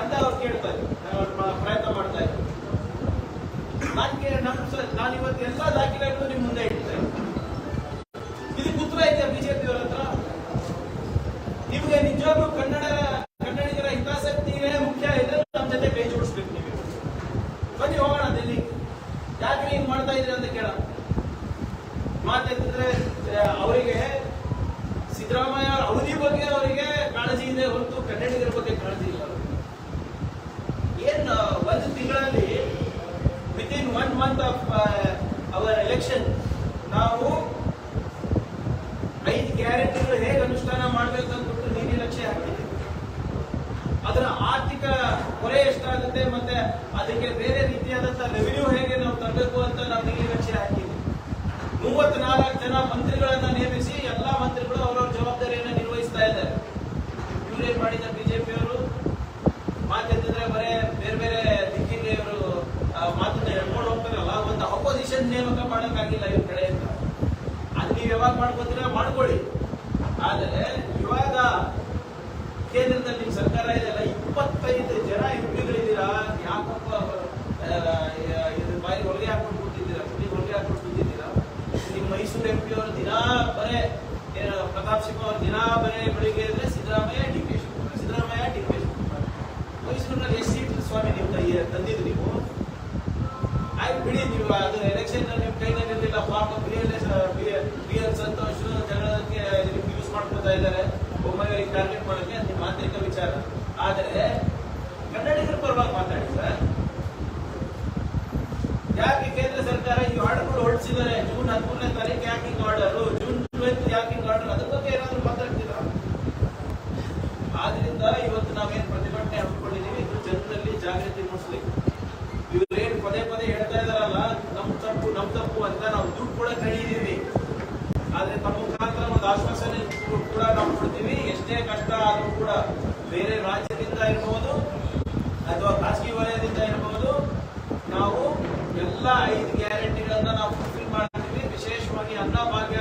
ಅಂತ ಅವ್ರು ಕೇಳ್ತಾರೆ, ಪ್ರಯತ್ನ ಮಾಡ್ತಾ ಇದ್ದಾರೆ. ನಾನು ಇವತ್ತು ಎಲ್ಲ ದಾಖಲೆಗಳು ನಿಮ್ ಮುಂದೆ ಇಡ್ತೇನೆ. ಇದಕ್ಕೆ ಉತ್ತರ ಐತೆ ಬಿಜೆಪಿಯವರ ಹತ್ರ? ನಿಮ್ಗೆ ನಿಜವಾಗ್ಲೂ ಕನ್ನಡಿಗರ ಹಿತಾಸಕ್ತಿನೇ ಮುಖ್ಯ ಇದೆ, ನಮ್ಮ ಜೊತೆ ಕೈ ಜೋಡಿಸ್ಬೇಕು. ನೀವು ಬನ್ನಿ ಹೋಗೋಣ ಡೆಲ್ಲಿ. ಯಾಕೆ ಹಿಂಗ್ ಮಾಡ್ತಾ ಇದ್ರಿ ಅಂತ ಕೇಳ ಮಾತಾಡಿದ್ರೆ ಅವರಿಗೆ ಸಿದ್ದರಾಮಯ್ಯ ಅವಧಿ ಬಗ್ಗೆ ಅವರಿಗೆ ಕಾಳಜಿ ಇದೆ ಹೊರತು ಕನ್ನಡಿಗರ ಬಗ್ಗೆ ಕಾಳಜಿ ಇಲ್ಲ. ಏನ್ ಒಂದು ತಿಂಗಳಲ್ಲಿ within 1 month of our election ನಾವು 5 ಗ್ಯಾರಂಟಿಗಳು ಹೇಗೆ ಅನುಷ್ಠಾನ ಮಾಡಬೇಕು ಅಂದ್ಬಿಟ್ಟು ನೀತಿ ಲಕ್ಷ್ಯ ಹಾಕಿದ್ದೀವಿ. ಅದರ ಆರ್ಥಿಕ ಹೊರೆ ಎಷ್ಟಾಗುತ್ತೆ ಮತ್ತೆ ಅದಕ್ಕೆ ಬೇರೆ ರೀತಿಯಾದಂತಹ ರೆವಿನ್ಯೂ ಹೇಗೆ ನಾವು ತರಬೇಕು ಅಂತ ನಾವು ನೀತಿ ಲಕ್ಷ್ಯ ಹಾಕಿದ್ದೀವಿ. 34 ಜನ ಮಂತ್ರಿಗಳನ್ನ ನೇಮಿಸಿ ಎಲ್ಲಾ ಮಂತ್ರಿಗಳು ಅವರವರ ಜವಾಬ್ದಾರಿಯನ್ನ ನಿರ್ವಹಿಸ್ತಾ ಇದ್ದಾರೆ. ಇವರೇನ್ ಮಾಡಿದ ಬಿಜೆಪಿಯವರು ಮಾತೆತ್ತಿದ್ರೆ ಬರೇ ಬೇರೆ ಬೇರೆ ದಿಕ್ಕಿಗೆ ಇವರು ಮಾತನ್ನ ಹೇಳ್ಕೊಂಡು ಹೋಗ್ತಾರಲ್ಲ, ಒಂದು ಅಪೋಸಿಷನ್ ನೇಮಕ ಮಾಡಕ್ಕಾಗಿಲ್ಲ ಇವ್ರ ಕಡೆಯಿಂದ. ಅದು ನೀವು ಯಾವಾಗ ಮಾಡ್ಕೋತೀರ ಮಾಡ್ಕೊಳ್ಳಿ, ಆದರೆ ಇವಾಗ ಕೇಂದ್ರದಲ್ಲಿ ನಿಮ್ ಸರ್ಕಾರ ಇದೆಯಲ್ಲ, 25 ಜನ ಎಂಪಿಗಳಿದ್ದೀರಾ, ಯಾಕಪ್ಪ ಬಾಯಿ ಹೊರಗೆ ಹಾಕೊಂಡು ಕೂತಿದ್ದೀರಾ, ಹೊರಗೆ ಹಾಕೊಂಡು ಕೂತಿದ್ದೀರಾ? ನಿಮ್ ಮೈಸೂರು ಎಂಪಿ ಅವರು ದಿನಾ ಬರೇ ಪ್ರತಾಪ್ ಸಿಂಹ ಅವರು ದಿನಾ ಬರೇ ಬೆಳಿಗ್ಗೆ ಇದ್ರೆ Siddaramaiah D K Shivakumar, Siddaramaiah D K Shivakumar. ಮೈಸೂರಿನಲ್ಲಿ ಎಷ್ಟು ಸೀಟ್ ಸ್ವಾಮಿ ನೀವು ತಂದಿದ್ದು ನೀವು? ಆಯ್ತು ಬಿಡಿ, ನೀವು ಅದು ಎಲೆಕ್ಷನ್ ನಿಮ್ ಕೈನಲ್ಲಿ ಇರಲಿಲ್ಲ, ಪಾಪ ಬಿ ಎಲ್ ಸಂತೋಷ್ ಜಗಳಕ್ಕೆ ಯೂಸ್ ಮಾಡ್ಕೊತಾ ಇದ್ದಾರೆ, ಒಮ್ಮೆ ಟಾರ್ಗೆಟ್ ಮಾಡೋಕೆ. ಅದು ನಿಮ್ಮ ಆಂತರಿಕ ವಿಚಾರ. ಆದರೆ ಕನ್ನಡಿಗರ ಪರವಾಗಿ ಮಾತಾಡಿ ಸರ್. ಯಾಕೆ ಕೇಂದ್ರ ಸರ್ಕಾರ ಈ ಆರ್ಡರ್ಗಳು ಹೊರಡಿಸಿದ್ದಾರೆ? ಜೂನ್ 13ನೇ ತಾರೀಕು ಯಾಕೆ ಹಿಂಗ್ ಆರ್ಡರ್, ಜೂನ್ 12 ಯಾಕೆ ಹಿಂಗ್ ಆರ್ಡರ್, ಅದ್ರ ಬಗ್ಗೆ ಏನಾದ್ರು ಮಾತಾಡ್ತೀರಾ? ಆದ್ರಿಂದ ಇವತ್ತು ನಾವೇನ್ ಪ್ರತಿಭಟನೆ ಹಮ್ಮಿಕೊಂಡಿದೀವಿ, ಇದು ಜನರಲ್ಲಿ ಜಾಗೃತಿ ಮೂಡಿಸ್ಲಿಕ್ಕೆ. ಇವ್ರೇನ್ ಪದೇ ಪದೇ ಹೇಳ್ತಾ ಇದಾರಲ್ಲ, ನಮ್ ತಪ್ಪು ಅಂತ ನಾವು ದುಡ್ಡು ಕೂಡ ಕಳೀದೀವಿ. ಆದ್ರೆ ತಮ್ಮ ಮುಖಾಂತರ ಒಂದು ಆಶ್ವಾಸನೆ ಕೂಡ ನಾವು ಕೊಡ್ತೀವಿ. ಎಷ್ಟೇ ಕಷ್ಟ ಆದ್ರೂ ಕೂಡ ಬೇರೆ ರಾಜ್ಯದಿಂದ ಇರಬಹುದು ಅಥವಾ ಖಾಸಗಿ ವಲಯದಿಂದ ಇರಬಹುದು, ನಾವು ಎಲ್ಲ 5 ಗ್ಯಾರಂಟಿಗಳನ್ನ ನಾವು ಫುಲ್ಫಿಲ್ ಮಾಡ್ತೀವಿ. ವಿಶೇಷವಾಗಿ ಅನ್ನಭಾಗ್ಯ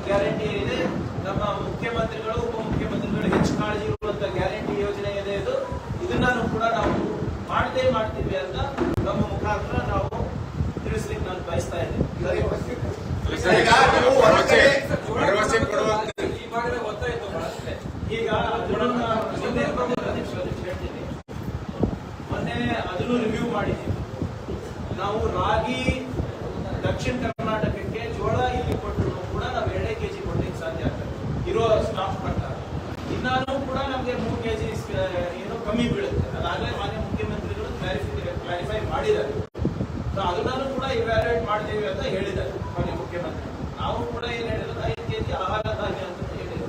ಗ್ಯಾರಂಟಿ ಏನಿದೆ, ನಮ್ಮ ಮುಖ್ಯಮಂತ್ರಿಗಳು ಉಪಮುಖ್ಯಮಂತ್ರಿಗಳು ಹೆಚ್ಚು ಕಾಳಜಿ ಇರುವಂತ ಗ್ಯಾರಂಟಿ ಯೋಜನೆ ಇದೆ. ಇದನ್ನು ಕೂಡ ನಾವು ಮಾಡ್ತೀವಿ ಅಂತ ನಮ್ಮ ಮುಖಾಂತರ ನಾವು ತಿಳಿಸ್ಲಿಕ್ಕೆ ನಾನು ಬಯಸ್ತಾ ಇದ್ದೀನಿ. ಈಗ ಮೊನ್ನೆ ಅದನ್ನು ರಿವ್ಯೂ ಮಾಡಿದ್ದೀವಿ ನಾವು. ರಾಗಿ ದಕ್ಷಿಣ ಕರ್ನಾಟಕಕ್ಕೆ, ಜೋಳ ಇಲ್ಲಿ ಕೊಟ್ಟರು ಕೂಡ ನಾವು 2 kg ಕೊಡ್ಲಿಕ್ಕೆ ಸಾಧ್ಯ ಆಗ್ತದೆ ಇರೋ ಸ್ಟಾಕ್ ಪ್ರಕಾರ. ಇನ್ನಾನು ಕೂಡ ನಮಗೆ 3 kg ಏನು ಕಮ್ಮಿ ಬೀಳುತ್ತೆ. ಅದಾಗಲೇ ಮಾನ್ಯ ಮುಖ್ಯಮಂತ್ರಿಗಳು ಕ್ಲಾರಿಫೈ ಮಾಡಿದ್ದಾರೆ. ಅದನ್ನು ಕೂಡ ಇವ್ಯಾಲ್ಯೂಯೇಟ್ ಮಾಡ್ತೀವಿ ಅಂತ ಹೇಳಿದ್ದಾರೆ ಮಾನ್ಯ ಮುಖ್ಯಮಂತ್ರಿ. ನಾವು ಕೂಡ ಏನ್ ಹೇಳಿರೋದು 5 kg ಆಹಾರ ಧಾನ್ಯ ಅಂತ ಹೇಳಿದ್ರು.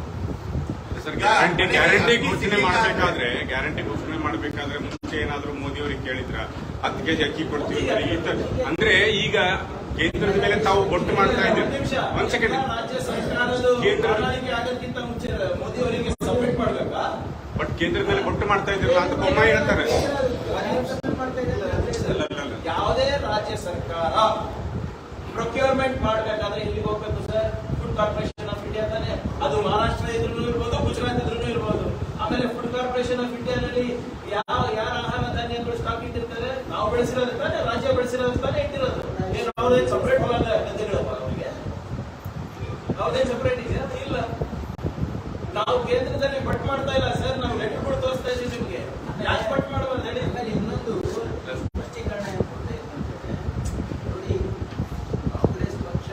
ಗ್ಯಾರಂಟಿ ಘೋಷಣೆ ಮಾಡಬೇಕಾದ್ರೆ ಮುಂಚೆ ಏನಾದ್ರು ಮೋದಿ ಅವರಿಗೆ ಕೇಳಿದ್ರ 10 kg ಅಕ್ಕಿ ಕೊಡ್ತೀವಿ ಅಂದ್ರೆ, ಈಗ ಕೇಂದ್ರದ ಮೇಲೆ ತಾವು ಬೊಟ್ಟು ಮಾಡ್ತಾ ಇದ್ದೀವಿ. ಒಂದ್ ಸೆಕೆಂಡ್, ರಾಜ್ಯ ಸರ್ಕಾರದ ಪ್ರಣಾಳಿಕೆ ಆಗೋಕ್ಕಿಂತ ಮುಂಚೆ ಮೋದಿ ಅವರಿಗೆ ಸಬ್ಮಿಟ್ ಮಾಡ್ಬೇಕಾ? ಬಟ್ ಕೇಂದ್ರದ ಮೇಲೆ ಬೊಟ್ಟು ಮಾಡ್ತಾ ಇದ್ರಲ್ಲ ಅಂತ ಬೊಮ್ಮಾಯಿ ಹೇಳ್ತಾರೆ. ಯಾವುದೇ ರಾಜ್ಯ ಸರ್ಕಾರ ಪ್ರೊಕ್ಯೂರ್ಮೆಂಟ್ ಮಾಡಬೇಕಾದ್ರೆ ಇಲ್ಲಿಗೆ ಹೋಗ್ಬೇಕು sir. Food corporation of India ತಾನೆ, ಅದು ಮಹಾರಾಷ್ಟ್ರ ಇದ್ರೂ ಇರ್ಬೋದು, ಗುಜರಾತ್ ಇದ್ರೂ ಇರ್ಬೋದು. ಆಮೇಲೆ ಫುಡ್ ಕಾರ್ಪೊರೇಷನ್ ಆಫ್ ಇಂಡಿಯಾನಲ್ಲಿ ಯಾರ ಆಹಾರ ಧಾನ್ಯಗಳು ಸ್ಟಾಕ್ ಇಟ್ಟಿರ್ತಾರೆ? ನಾವು ಬೆಳೆಸಿರೋದು ತಾನೆ, ರಾಜ್ಯ ಬೆಳೆಸಿರೋದು ತಾನೆ ಇಟ್ಟಿರೋದು. ಏನು ಅವ್ರೇ ಸಪರೇಟ್ ಗದ್ದೆಗಳಪ್ಪ ಅವರಿಗೆ? ಯಾವುದೇ ಸಪರೇಟ್ ಇದೆಯಾ? ಇಲ್ಲ. ನಾವು ಕೇಂದ್ರದಲ್ಲಿ ಬಟ್ ಮಾಡ್ತಾ ಇಲ್ಲ ಸರ್, ನಾವು ಲೆಟರ್ಗಳು ತೋರಿಸ್ತಾ ಇದ್ದೀವಿ ನಿಮ್ಗೆ. ಯಾಕೆ ಬಟ್ ಮಾಡಬಾರ್ದು ಹೇಳಿ? ಇನ್ನೊಂದು ಸ್ಪಷ್ಟೀಕರಣ ನೋಡಿ, ಕಾಂಗ್ರೆಸ್ ಪಕ್ಷ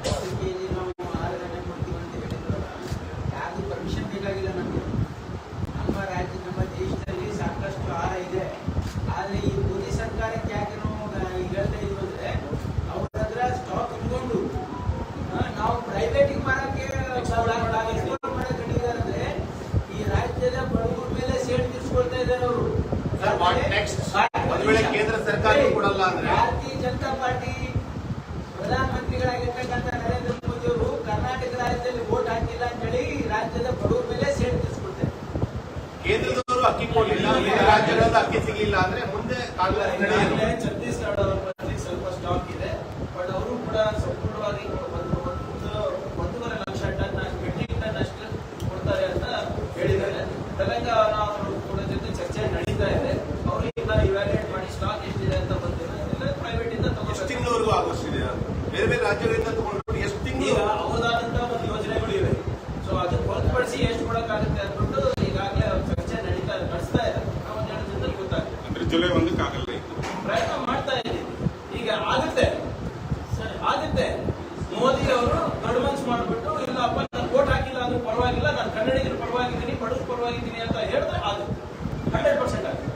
10 kg ನಾವು ಆಹಾರ ಧಾನ್ಯ ಕೊಡ್ತೀವಿ ಅಂತ ಹೇಳಿದ್ರು. ಯಾವುದು ಪರ್ಮಿಷನ್ ಬೇಕಾಗಿಲ್ಲ ನಮಗೆ. ನಮ್ಮ ರಾಜ್ಯ, ನಮ್ಮ ದೇಶದಲ್ಲಿ ಸಾಕಷ್ಟು ಆಹಾರ ಇದೆ. ಆದ್ರೆ ಈ ಮೋದಿ ಸರ್ಕಾರಕ್ಕೆ ಯಾಕೆ ನಾವು ಈಗ ಹೇಳ್ತಾ ಇದೀವಿ ಅಂದ್ರೆ, ಅವ್ರ ಹತ್ರ ಸ್ಟಾಕ್ ಇಟ್ಕೊಂಡು ನಾವು ಪ್ರೈವೇಟಿಗೆ ಮಾರಕ್ಕೆ ಅಂದ್ರೆ ಈ ರಾಜ್ಯದ ಬಡವರ ಮೇಲೆ ಸೇಡ್ ತೀರ್ಸ್ಕೊಳ್ತಾ ಇದ್ದಾರೆ ಅವರು. ಕೇಂದ್ರ ಸರ್ಕಾರ ಕೊಡಲ್ಲ ಅಂದ್ರೆ ಭಾರತೀಯ ಜನತಾ ಪಾರ್ಟಿ ಪ್ರಧಾನಮಂತ್ರಿಗಳಾಗಿರ್ತಕ್ಕಂಥ ನರೇಂದ್ರ ಮೋದಿ ಅವರು ಕರ್ನಾಟಕ ರಾಜ್ಯದಲ್ಲಿ ವೋಟ್ ಹಾಕಿಲ್ಲ ಅಂತ ಹೇಳಿ ರಾಜ್ಯದ ಬಡವರ ಮೇಲೆ ಸೇಡ್ ತೀರ್ಸ್ಕೊಳ್ತಾರೆ. ಕೇಂದ್ರದವರು ಅಕ್ಕಿ ಕೊಡಲಿಲ್ಲ, ರಾಜ್ಯಗಳಲ್ಲಿ ಅಕ್ಕಿ ಸಿಗಲಿಲ್ಲ ಅಂದ್ರೆ ಮುಂದೆ ಛತ್ತೀಸ್ಗಢ ಅವರ ಬಳಿ ಸ್ವಲ್ಪ ಸ್ಟಾಕ್ ಇದೆ. ಬಟ್ ಅವರು ಕೂಡ ಸಂಪೂರ್ಣವಾಗಿ 1.5 ಲಕ್ಷ ಟನ್ ಅಷ್ಟು ಕೊಡ್ತಾರೆ ಅಂತ ಹೇಳಿದ್ದಾರೆ. ತೆಲಂಗಾಣ ಅವರು ಕೂಡ ಜೊತೆ ಚರ್ಚೆ ನಡೀತಾ ಇದೆ. ಅವರು ಈಗ ಇವ್ಯಾಲ್ಯೂಯೇಟ್ ಮಾಡಿ ಸ್ಟಾಕ್ ಎಷ್ಟಿದೆ ಅಂತ ಬಂದಿಲ್ಲ. ಪ್ರೈವೇಟ್ ಇಂದ ಎಷ್ಟು ತಿಂಗಳವರೆಗೂ ಆಗೋಷ್ಟಿದೆ? ಬೇರೆ ಬೇರೆ ರಾಜ್ಯಗಳಿಂದ ತಗೊಂಡು ಎಷ್ಟು ತಿಂಗಳು ಅವರದಾದಂತಹ ಒಂದು ಯೋಜನೆಗಳು ಇವೆ. ಸೊ ಅದನ್ನ ಹೊರತುಪಡಿಸಿ ಎಷ್ಟು ಕೊಡಕ್ಕಾಗುತ್ತೆ ಅಂದ್ಬಿಟ್ಟು ಈಗಾಗಲೇ ಚರ್ಚೆ ನಡೆಸ್ತಾ ಇದೆ. ನಾವು 1 ದಿನದಲ್ಲಿ ಗೊತ್ತಾಗುತ್ತೆ. ಅಂದ್ರೆ ಜುಲೈ 1ಕ್ಕೆ ಆಗಲ್ಲ. ಪ್ರಯತ್ನ ಮಾಡ್ತಾ ಇದ್ದೀವಿ. ಈಗ ಆಗುತ್ತೆ. ಮೋದಿ ಅವರು ಅಡ್ವಾನ್ಸ್ ಮಾಡ್ಬಿಟ್ಟು, ಇಲ್ಲಪ್ಪ ನಾನು ವೋಟ್ ಹಾಕಿಲ್ಲ ಅಂದ್ರೂ ಪರವಾಗಿಲ್ಲ, ನಾನು ಕನ್ನಡಿಗರ ಪರವಾಗಿದ್ದೀನಿ, ಬಡವ್ರ ಪರವಾಗಿದ್ದೀನಿ ಅಂತ ಹೇಳಿದ್ರೆ ಆಗುತ್ತೆ. 100% ಆಗುತ್ತೆ.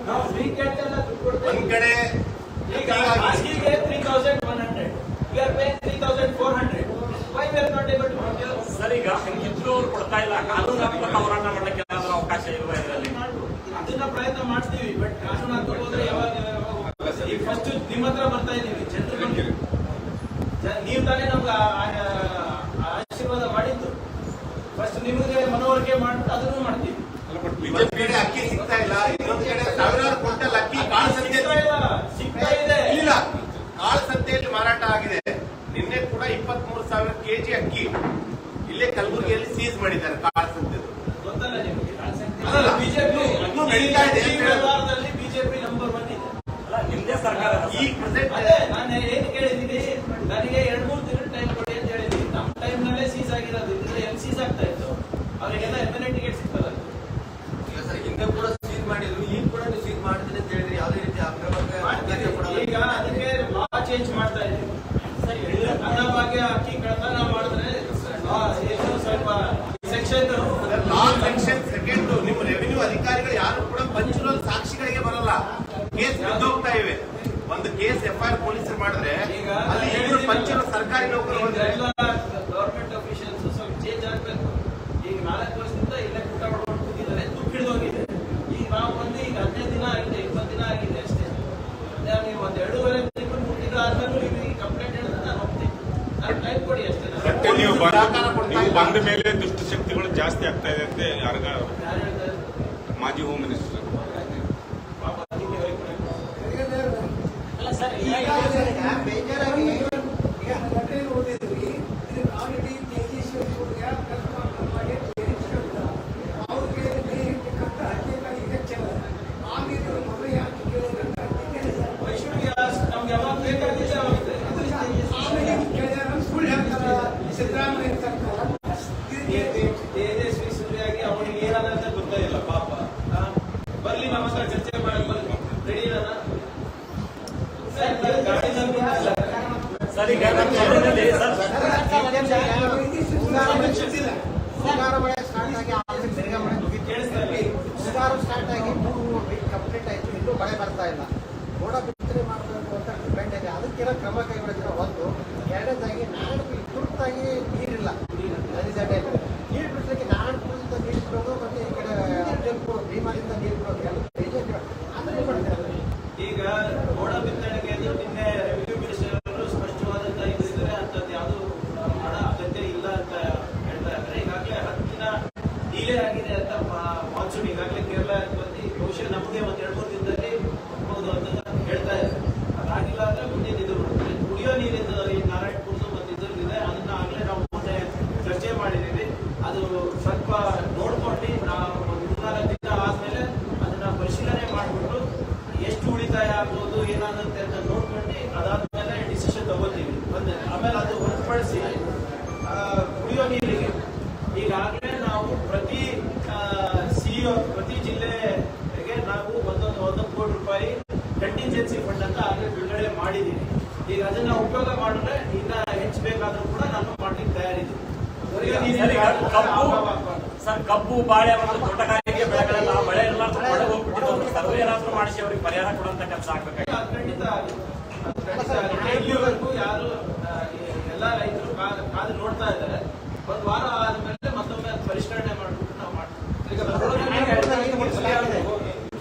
ನಾವು ವೀಕೆಂಡ್ ಎಲ್ಲ ದುಡ್ಡು ಕೊಡ್ತೇವೆ. ಒಂದ್ ಕಡೆ ಈಗ ಖಾಸಗಿಗೆ 3,100, we are paying 3,400. Why we are not able to procure? Sir, ಈಗ ಹಂಗಿದ್ರು ಅವ್ರು ಕೊಡ್ತಾ ಇಲ್ಲ, ಕಾನೂನಾತ್ಮಕ ಹೋರಾಟ ಮಾಡಕ್ಕೆ ಏನಾದ್ರೂ ಅವಕಾಶ ಇಲ್ವಾ ಇದರಲ್ಲಿ? ಅದನ್ನ ಪ್ರಯತ್ನ ಮಾಡ್ತೀವಿ. ಬಟ್ ಕಾನೂನಾತ್ಮಕ ಹೋದ್ರೆ ಯಾವಾಗ ಈಗ ಫಸ್ಟ್ ನಿಮ್ಮ ಹತ್ರ ಬರ್ತಾ ಇದೀವಿ. ಜನರು ನೀವು ತಾನೇ ನಮ್ಮ ನಮ್ಗೆ ಆಶೀರ್ವಾದ ಮಾಡಿದ್ದು. ಫಸ್ಟ್ ನಿಮಗೆ ಮನವರಿಕೆ ಮಾಡ್ಬಿಟ್ಟು ಅದನ್ನು ಮಾಡ್ತೀವಿ. ಒಂದ್ ಕಡೆ ಅಕ್ಕಿ ಸಿಗ್ತಾ ಇಲ್ಲ, ಇನ್ನೊಂದ್ ಕಡೆ ಸಾವಿರಾರು ಕ್ವಿಂಟಲ್ ಅಕ್ಕಿ ಕಾಳು ಸಿಗ್ತಾ ಇದೆ. ಇಲ್ಲ, ಕಾಳು ಸಂತೆಯಲ್ಲಿ ಮಾರಾಟ ಆಗಿದೆ. ನಿನ್ನೆ ಕೂಡ 23,000 ಕೆಜಿ ಅಕ್ಕಿ ಇಲ್ಲೇ ಕಲಬುರಗಿಯಲ್ಲಿ ಸೀಸ್ ಮಾಡಿದ್ದಾರೆ ಕಾಳು ಸಂತೆ. ಗೊತ್ತಲ್ಲ ನಿಮಗೆ? ಬಿಜೆಪಿ ನಡೀತಾ ಇದೆ. ಬಿಜೆಪಿ ನಂಬರ್ 1 ಇದೆ. ಅಲ್ಲ, ನಿಮ್ದೇ ಸರ್ಕಾರ ಈ ಪ್ರೆಸೆಂಟ್ ಅದೇ ನಾನು ಏನ್ ಕೇಳಿದೀನಿ, ನನಗೆ 2-3 ದಿನ ಟೈಮ್ ಕೊಡಿ ಅಂತ ಹೇಳಿದೀನಿ. ನಮ್ಮ ಟೈಮ್ ನಲ್ಲೇ ಸೀಸ್ ಆಗಿರೋದು. ಇದ್ರೆ ಎಲ್ಲಿ ಸೀಸ್ ಆಗ್ತಾ ಇತ್ತು? ಅವರಿಗೆಲ್ಲ ಎಮ್ಎಲ್ಎ ಟಿಕೆಟ್ ಸಿಗ್ತಲ್ಲ. ಹಿಂದೆ ಕೂಡ ಸೀಸ್ ಮಾಡಿದ್ರು, ಈಗ ಕೂಡ ನೀವು ಸೀಸ್ ಮಾಡ್ತೀನಿ ಅಂತ ಹೇಳಿದ್ರಿ. ಯಾವುದೇ ರೀತಿ ಈಗ ಅದಕ್ಕೆ ಲಾ ಚೇಂಜ್ ಮಾಡ್ತಾ ಇದ್ದೀವಿ. ಅನ್ನಭಾಗ್ಯ ಅಕ್ಕಿ ಕಳ್ತನ ಮಾಡಿದ್ರೆ ಏನು ಸ್ವಲ್ಪ ಸೆಕ್ಷನ್ ಲಾ ಸೆಕ್ಷನ್ ಸೆಕೆಂಡ್ ನಿಮ್ಮ ರೆವಿನ್ಯೂ ಅಧಿಕಾರಿಗಳು ಯಾರು ಕೂಡ ಪಂಚುಲಲ್ ಸಾಕ್ಷಿಗಳಿಗೆ ಬರಲ್ಲ. ಕೇಸ್ ಬಿದ್ದೋಗ್ತಾ ಇವೆ. ಒಂದು ಕೇಸ್ FIR ಪೊಲೀಸರು ಮಾಡಿದ್ರೆ ಅಲ್ಲಿ ಇಬ್ಬರು ಪಂಚುಲಲ್ ಸರ್ಕಾರಿ ನೌಕರರು ಎಲ್ಲ ಗವರ್ಮೆಂಟ್ ಅಫಿಷಿಯಲ್ಸ್ ಸ್ವಲ್ಪ ಚೇಂಜ್ ಆಗ್ಬೇಕು. ಈಗ 4 ವರ್ಷದಿಂದ ಇಲ್ಲೇ ಊಟ ಮಾಡ್ಕೊಂಡು ಕೂತಿದ್ದಾರೆ, ದುಡ್ಡು ಹಿಡಿದೋಗಿದೆ. ಈಗ ನಾವು ಬಂದು ಈಗ 15 ದಿನ ಆಗಿದೆ, 20 ದಿನ ಆಗಿದೆ ಅಷ್ಟೇ. ನೀವು ಒಂದು 2.5 ತಿಂಗಳು 3 ತಿಂಗಳು ಆದ್ಮೇಲೆ ನಿಮಗೆ ಕಂಪ್ಲೇಂಟ್ ಹೇಳಿದ್ರೆ ನಾನು ಹೋಗ್ತೀನಿ. ನಾನು ಟೈಮ್ ಕೊಡಿ ಅಷ್ಟೇ. ಮತ್ತೆ ನೀವು ಬಂದ ಮೇಲೆ ದುಷ್ಟಶಕ್ತಿಗಳು ಜಾಸ್ತಿ ಆಗ್ತಾ ಇದೆ ಅಂತ ಯಾರು ಹೇಳ್ತಾರೆ? ಮಾಜಿ ಹೋಮ್ ಮಿನಿಸ್ಟರ್. ಅಲ್ಲ ಸರ್, ಬೇಜಾರಾಗಿ ನಮ್ಗೆ ಯಾವಾಗ ಬೇಕಾಗಿದೆ ತೇಜಸ್ವಿ ಸೂರ್ಯಾಗಿ ಅವನಿಗೆ ಏನಾದಂತ ಗೊತ್ತಾಗಿಲ್ಲ ಪಾಪ. ಬರ್ಲಿ ನಮ್ಮ ಹತ್ರ ಚರ್ಚೆ ಮಾಡಕ್ ರೆಡಿ ಇರೋಣ. ಸರ್, ಈಗ ನಮ್ಮ ಕ್ಷೇತ್ರದಲ್ಲಿ ಮುಂಗಾರು ಮಳೆ ಸ್ಟಾರ್ಟ್ ಆಗಿ ಆಮೇಲೆ ತಿರ್ಗಾ ಮಳೆ ಕೇಳಿಸ್ತಾ ಇಲ್ಲ. ಮುಂಗಾರು ಸ್ಟಾರ್ಟ್ ಆಗಿ 3 ವೀಕ್ ಕಂಪ್ಲೀಟ್ ಆಯ್ತು, ಇನ್ನೂ ಮಳೆ ಬರ್ತಾ ಇಲ್ಲ. ಮೋಡ ಬಿತ್ತನೆ ಮಾಡಬೇಕು ಅಂತ ಡಿಪೆಂಡ್ ಇದೆ. ಅದಕ್ಕೆಲ್ಲ ಕ್ರಮ ಕೈಗೊಳ್ಳಿದ್ರೆ ಒಂದು. ಎರಡನೇದಾಗಿ ನಾರಾಯಣಪುರ ತುರ್ತಾಗಿ ನೀರಿಲ್ಲ. ನೀರು ಬಿಡ್ಲಿಕ್ಕೆ ನಾರಾಯಣಪುರದಿಂದ ನೀರು ಬಿಡೋದು ಮತ್ತೆ ಈ ಕಡೆ ಅಫಜಲ್ಪುರ ಭೀಮಾದಿಂದ ನೀರು ಬಿಡೋದು ಎಲ್ಲ ಬಿಜೆಪಿ ಅದನ್ನೇ ಮಾಡ್ತಾರೆ. ಈಗ ಮೋಡ ಬಿತ್ತನೆಗೆ ನಿನ್ನೆ ರೆವಿನ್ಯೂ ಮಿನಿಸ್ಟರ್ ಅವರು ಸ್ಪಷ್ಟವಾದಂತ ಇದ್ದಾರೆ, ಅಂತದ್ದು ಯಾವುದು ಮಾಡೋ ಅಗತ್ಯ ಇಲ್ಲ ಅಂತ ಹೇಳ್ತಾ ಇದ್ದಾರೆ. ಈಗಾಗಲೇ 10 ದಿನ ಡಿಲೇ ಆಗಿದೆ ಅಂತ ಮಾನ್ಸೂನ್ ಈಗಾಗಲೇ ಕೇರಳ ಬಂದು ಬಹುಶಃ ನಮಗೆ ಒಂದು 2-3 ದಿನದಲ್ಲಿ ಹೋಗ್ಬೋದು ಅಂತ ಹೇಳ್ತಾ ಇದ್ದಾರೆ. ಅದಾಗಿಲ್ಲ ಅಂದ್ರೆ ಮುಂದಿನ ಇದು ಬರುತ್ತೆ. ಕುಡಿಯೋ ನೀರಿದ್ದು ಈ ನಾರಾಯಣಪುರದ್ದು ಮತ್ತು ಇದ್ರದ್ದಿದೆ, ಅದನ್ನ ಆಗಲೇ ನಾವು ಮೊನ್ನೆ ಚರ್ಚೆ ಮಾಡಿದ್ದೀವಿ. ಅದು ಸ್ವಲ್ಪ ನೋಡ್ಕೊಂಡು ನಾವು 3-4 ದಿನ ಆದ್ಮೇಲೆ ಅದನ್ನ ಪರಿಶೀಲನೆ ಮಾಡಿಬಿಟ್ಟು ಎಷ್ಟು ಉಳಿತಾಯ ಆಗ್ಬೋದು ಏನಾಗುತ್ತೆ ಅಂತ ನೋಡ್ಕೊಂಡು ಅದಾದ್ಮೇಲೆ ಡಿಸಿಷನ್ ತಗೋತೀವಿ. ಆಮೇಲೆ ಅದು ಹೊರತುಪಡಿಸಿ ಕುಡಿಯೋ ನೀರಿಗೆ ಈಗಾಗಲೇ ನಾವು ಪ್ರತಿ ಸಿಇಒ ಪ್ರತಿ ಜಿಲ್ಲೆಗೆ ನಾವು ಒಂದೊಂದು ಕೋಟಿ ರೂಪಾಯಿ ಕಂಟಿಂಜೆನ್ಸಿ ಫಂಡ್ ಅಂತ ಆಗಲೇ ಬಿಡುಗಡೆ ಮಾಡಿದ್ದೀವಿ. ಈಗ ಅದನ್ನ ಉಪಯೋಗ ಮಾಡಿದ್ರೆ ಇನ್ನ ಹೆಚ್ಚಬೇಕಾದ್ರೂ ಕೂಡ ನಾನು ಮಾಡ್ಲಿಕ್ಕೆ ತಯಾರಿದ್ದೀನಿ. ಕಬ್ಬು ಬಾಳೆ ಮತ್ತು ತೋಟಗಾರಿಕೆ ಬೆಳೆಗಳೆಲ್ಲ ಮಳೆ ಎಲ್ಲ ಹೊಡೆ ಹೋಗ್ಬಿಟ್ಟಿದ್ದು ಸರ್ವೆ ಏನಾದ್ರೂ ಮಾಡಿಸಿ ಅವ್ರಿಗೆ ಪರಿಹಾರ ಕೊಡುವಂತ ಕೆಲಸ ಆಗ್ಬೇಕಾಗಿದೆ. ಖಂಡಿತ ಇಲ್ಲಿವರೆಗೂ ಯಾರು ಎಲ್ಲ ರೈತರು ಕಾದು ನೋಡ್ತಾ ಇದ್ದಾರೆ. ಒಂದು ವಾರ ಆದ್ಮೇಲೆ ಮತ್ತೊಮ್ಮೆ ಪರಿಷ್ಕರಣೆ ಮಾಡ್ಬಿಟ್ಟು ನಾವು ಮಾಡ್ತೀವಿ.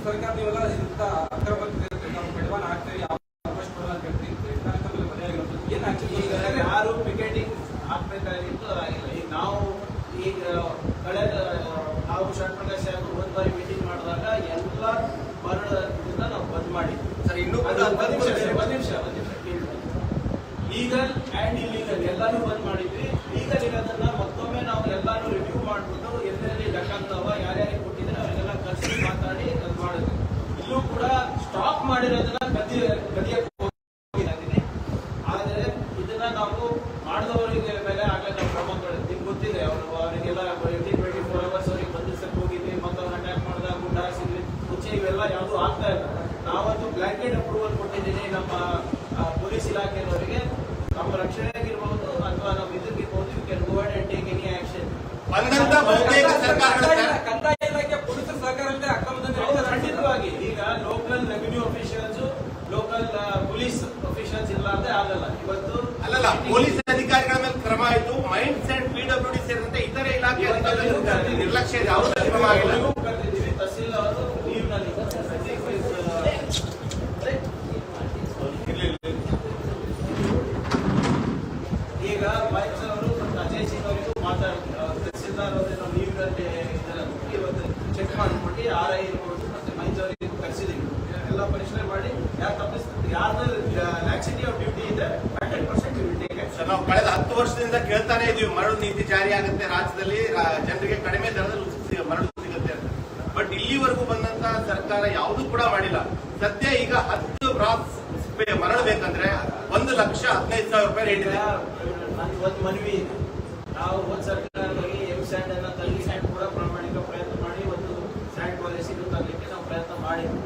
ಸರ್ಕಾರ ನೀವೆಲ್ಲ ಇಂಥ ಅಕ್ರಮ ನಾವು ಕಡಿವಾಣ ಆಗ್ತೀವಿ ಯಾರು ಪಿಕೆಟಿಂಗ್ ಹಾಕ್ಬೇಕಾಗಿತ್ತು ಅದಾಗಿಲ್ಲ. ಈಗ ನಾವು ಈಗ ಕಳೆದ ನಾವು ಷಣ್ಮುಖ ಒಂದು ಬಾರಿ ಮೀಟಿಂಗ್ ಮಾಡಿದಾಗ ಎಲ್ಲ ಮರಳದಿಂದ ನಾವು ಬಂದ್ ಮಾಡಿದ್ವಿ. ಲೀಗಲ್ ಅಂಡ್ ಇಲ್ಲೀಗಲ್ ಎಲ್ಲಾನು ಬಂದ್ ಮಾಡಿದ್ವಿ. ಲೀಗಲ್ ಇರೋದನ್ನ ಮತ್ತೊಮ್ಮೆ ನಾವು ಎಲ್ಲಾನು ರಿವ್ಯೂ ಮಾಡ್ಬಿಟ್ಟು ಎಲ್ಲೆಲ್ಲಿ ಲೆಕ್ಕಾಗ್ತಾವ ಯಾರ್ಯಾರಿಗೆ ಕೊಟ್ಟಿದ್ರೆ ಅವರಿಗೆಲ್ಲ ಕರ್ಸಿ ಮಾತಾಡಿ ಅದು ಮಾಡಿದ್ವಿ. ಇಲ್ಲೂ ಕೂಡ ಸ್ಟಾಪ್ ಮಾಡಿರೋದನ್ನ ಗದಿಯಕ್ಕೆ ಹೋಗಿದ್ದೀನಿ. ಆದರೆ ಇದನ್ನ ನಾವು ಮಾಡಿದವರಿಗೆ ಮೇಲೆ ಆಗಲೇ ನಾವು ಕ್ರಮ ನಿಮ್ಗೆ ಗೊತ್ತಿದೆ. ಅವರಿಗೆಲ್ಲ 24 hours ಅವರಿಗೆ ಬಂಧಿಸಕ್ಕೆ ಹೋಗಿದ್ವಿ, ಮತ್ತವ್ರನ್ನ ಅಟ್ಯಾಕ್ ಮಾಡಿದಾಗ ಗುಂಡ ಹಾರಿಸಿದ್ವಿ. ಮುಂಚೆ ಇವೆಲ್ಲ ಯಾವುದು ಆಗ್ತಾ ಇಲ್ಲ. ನಾವಂತೂ ಬ್ಲಾಂಕೆಟ್ ಅಪ್ರೂವಲ್ ಕೊಟ್ಟಿದ್ದೀನಿ ನಮ್ಮ ಪೊಲೀಸ್ ಇಲಾಖೆಯವರಿಗೆ. ನಮ್ಮ ರಕ್ಷಣೆಗಿರ್ಬೋದು ಅಥವಾ ನಮ್ಮ ಇದಕ್ಕಿರ್ಬೋದು, you can go and take any action. ಕಂದಾಯ ಇಲಾಖೆ ಪೊಲೀಸರ ಸರ್ಕಾರ ಖಂಡಿತವಾಗಿ ಈಗ local revenue officials, local police officials ಇಲ್ಲ ಅಂದ್ರೆ ಆಗಲ್ಲ. ಇವತ್ತು ಅಲ್ಲಲ್ಲ, ಪೊಲೀಸ್ ಅಧಿಕಾರಿಗಳ ಮೇಲೆ ಕ್ರಮ ಆಯಿತು. ಮೈನ್ಸ್ ಅಂಡ್ PWD ಸೇರಿದಂತೆ ಇತರೆ ಇಲಾಖೆ ಅಧಿಕಾರಿಗಳು ನಿರ್ಲಕ್ಷ್ಯ ಇದೆ, ಅವರು ಕ್ರಮ ಆಗಿಲ್ಲ. ಕರೆದಿದ್ದೀವಿ. ತಹಸೀಲ್ ಅವರು ಲೀವ್ ನಲ್ಲಿ ಈಗ ಬಾಯ್ಸರ್ ಅವರು ಮತ್ತು ಅಜಯ್ ಸಿಂಗ್ ಅವರಿಗೂ ತಹಸೀಲ್ದಾರ್ ಅವರೇನೋ ಲೀವ್ ಇದೆಲ್ಲ ಇವತ್ತು ಚೆಕ್ ಮಾಡಿಕೊಂಡು RI ಇರ್ಬೋದು ಮತ್ತೆ ಮೈನ್ಸ್ ಅವರಿಗೂ ಕರೆಸಿದೀವಿ. ಎಲ್ಲ ಪರಿಶೀಲನೆ ಮಾಡಿ ಯಾರು ತಪ್ಪಿಸ್ತಾರೆ, ಯಾರ್ದು ಲ್ಯಾಕ್ಸಿಟಿ ಆಫ್ ಡ್ಯೂಟಿ ಇದೆ 100% ವಿಲ್ ಟೇಕ್ ಆಕ್ಷನ್. ನಾವು ಕಳೆದ 10 ವರ್ಷದಿಂದ ಕೇಳ್ತಾನೆ ಇದೀವಿ, ಮರಳು ನೀತಿ ಜಾರಿ ಆಗುತ್ತೆ ರಾಜ್ಯದಲ್ಲಿ, ಜನರಿಗೆ ಕಡಿಮೆ ದರದಲ್ಲಿ ಮರಳು ಸಿಗುತ್ತೆ ಅಂತ. ಬಟ್ ಇಲ್ಲಿವರೆಗೂ ಬಂದಂತ ಸರ್ಕಾರ ಯಾವುದು ಕೂಡ ಮಾಡಿಲ್ಲ. ಸದ್ಯ ಈಗ 10 ಬ್ರಾಸ್ ಮರಳು ಬೇಕಂದ್ರೆ 1,15,000 ರೂಪಾಯಿ ರೇಟ್ ಇದೆ. ನನಗೆ ಒಂದು ಮನವಿ ಇದೆ, ನಾವು ಒಂದು ಸರ್ಕಾರದಲ್ಲಿ ಸ್ಯಾಂಡ್ ಅನ್ನ ತರಲಿ, ಸ್ಯಾಂಡ್ ಕೂಡ ಪ್ರಾಮಾಣಿಕ ಪ್ರಯತ್ನ ಮಾಡಿ ಒಂದು ಸ್ಯಾಂಡ್ ಪಾಲಿಸಿ ತರಲಿಕ್ಕೆ ನಾವು ಪ್ರಯತ್ನ ಮಾಡಿದ್ವಿ.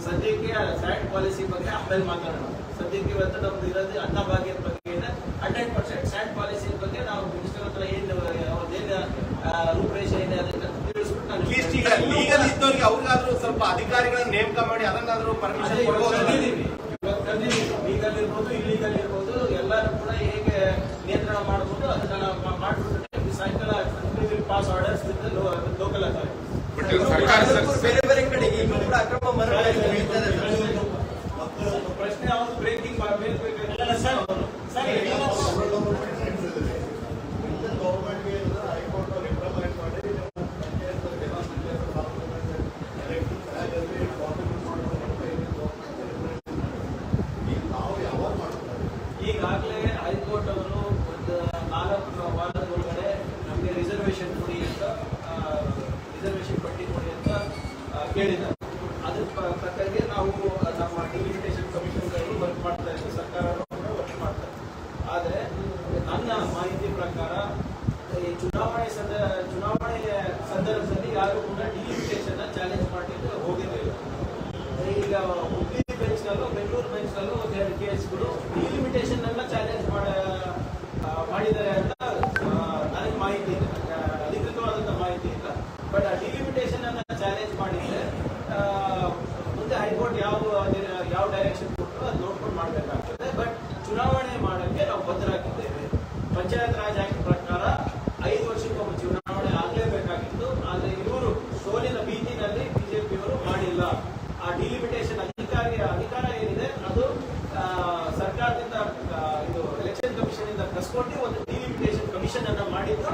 ಸದ್ಯಕ್ಕೆ ಸ್ಯಾಂಡ್ ಪಾಲಿಸಿ ಬಗ್ಗೆ ಆಮೇಲೆ ಮಾತಾಡೋಣ. ಸದ್ಯಕ್ಕೆ ಇವತ್ತು ನಮ್ದು ಇರೋದು ಅನ್ನಭಾಗ್ಯದ ಬಗ್ಗೆ 100% ಸ್ಯಾಂಡ್ ಪಾಲಿಸಿ ಬಗ್ಗೆ ನಾವು ಮಿನಿಸ್ಟರ್ ಹತ್ರ ಏನು ಅವ್ರದ್ದೇನು ರೂಪರೇಷೆ ಇದೆ ಅದನ್ನ ತಿಳಿಸ್ಬಿಟ್ಟು ಅಟ್ಲೀಸ್ಟ್ ಈಗ ಲೀಗಲ್ ಇದ್ದವ್ರಿಗೆ ಅವ್ರಿಗಾದ್ರೂ ಸ್ವಲ್ಪ ಅಧಿಕಾರಿಗಳನ್ನ ನೇಮಕ ಮಾಡಿ ಅದನ್ನಾದ್ರೂ ಪರ್ಮಿಷನ್ ಕೊಡ್ಬೋದು. ಲೀಗಲ್ ಇರ್ಬೋದು, ಇಲ್ಲೀಗಲ್ ಇರ್ಬೋದು, ಎಲ್ಲರೂ ಕೂಡ ಹೇಗೆ ನಿಯಂತ್ರಣ ಮಾಡಬಹುದು ಅದನ್ನ ನಾವು ಮಾಡ್ಬಿಟ್ಟು ಸಾಯಂಕಾಲ pass orders local authority. But ಸರ್ಕಾರ ಬೇರೆ ಬೇರೆ ಕಡೆಗೆ ಇನ್ನೂ ಕೂಡ ಅಕ್ರಮ ಮರಳು ಪ್ರಶ್ನೆ ಯಾವುದು ಬ್ರೇಕಿಂಗ್ ಬೇಕಲ್ಲ ಸರ್. ಗೌರ್ಮೆಂಟ್ಗೆ ಹೈಕೋರ್ಟ್ ಇಂಪ್ಲಿಮೆಂಟ್ ಮಾಡಿ ಈಗಾಗಲೇ ಹೈಕೋರ್ಟ್ ಅವರು ಒಂದು 4 ವಾರದ ಒಳಗಡೆ ನಮಗೆ ರಿಸರ್ವೇಶನ್ ಕೊಡಿ ಅಂತ, ರಿಸರ್ವೇಶನ್ ಪಟ್ಟಿ ಕೊಡಿ ಅಂತ ಕೇಳಿದ್ದಾರೆ. ಅದ್ರ ಪ್ರಕಾರಕ್ಕೆ ನಾವು ನಮ್ಮ ಡಿಲಿಮಿಟೇಷನ್ ಕಮಿಷನ್ಗಳು ವರ್ಕ್ ಮಾಡ್ತಾ ಇದ್ದೀವಿ, ಸರ್ಕಾರ ವರ್ಕ್ ಮಾಡ್ತಾ ಇದೆ. ಆದರೆ ನನ್ನ ಮಾಹಿತಿ ಪ್ರಕಾರ ಈ ಚುನಾವಣೆ ಸಂದರ್ಭದಲ್ಲಿ ಯಾರು ಕೂಡ ಡಿಲಿಮಿಟೇಷನ್ ಚಾಲೆಂಜ್ ಮಾಡಲಿಕ್ಕೆ ಹೋಗಿರಲಿಲ್ಲ. ಈಗ ಹುಬ್ಳಿ ಬೆಂಚ್ನಲ್ಲೂ ಬೆಂಗಳೂರು ಬೆಂಚ್ನಲ್ಲೂ ಒಂದೆರಡು ಕೇಸ್ಗಳು ಡಿಲಿಮಿಟೇಷನ್ ಅನ್ನ ಚಾಲೆಂಜ್ ಮಾಡಿದ್ದಾರೆ ಅಂತ ನನಗೆ ಮಾಹಿತಿ ಇದೆ, ಅಧಿಕೃತವಾದಂಥ ಮಾಹಿತಿ ಇಲ್ಲ. ಬಟ್ ಆ ಡಿಲಿಮಿಟೇಷನ್ ಅನ್ನ ಚಾಲೆಂಜ್ ಮಾಡಿದ್ರೆ ಮುಂದೆ ಹೈಕೋರ್ಟ್ ಯಾವ ಡೈರೆಕ್ಷನ್ ಕೊಟ್ಟರು ಅದು ನೋಡ್ಕೊಂಡು ಮಾಡಬೇಕಾಗ್ತದೆ. ಬಟ್ ಚುನಾವಣೆ ಮಾಡೋಕ್ಕೆ ನಾವು ಬದ್ಧರಾಗಿದ್ದೇವೆ. ಪಂಚಾಯತ್ ರಾಜ್ ಆಕ್ಟ್ ಪ್ರಕಾರ 5 ವರ್ಷಕ್ಕೊಮ್ಮೆ ಚುನಾವಣೆ ಆಗಲೇಬೇಕಾಗಿತ್ತು. ಆದರೆ ಇವರು ಸೋಲಿನ ಭೀತಿನಲ್ಲಿ ಬಿಜೆಪಿಯವರು ಮಾಡಿಲ್ಲ. ಆ ಡಿಲಿಮಿಟೇಷನ್ ಅಧಿಕಾರ ಏನಿದೆ ಅದು ಸರ್ಕಾರದಿಂದ ಇದು ಎಲೆಕ್ಷನ್ ಕಮಿಷನ್ ಇಂದ ಕಸ್ಕೊಂಡು ಒಂದು ಡಿಲಿಮಿಟೇಷನ್ ಕಮಿಷನ್ ಅನ್ನ ಮಾಡಿದ್ದು.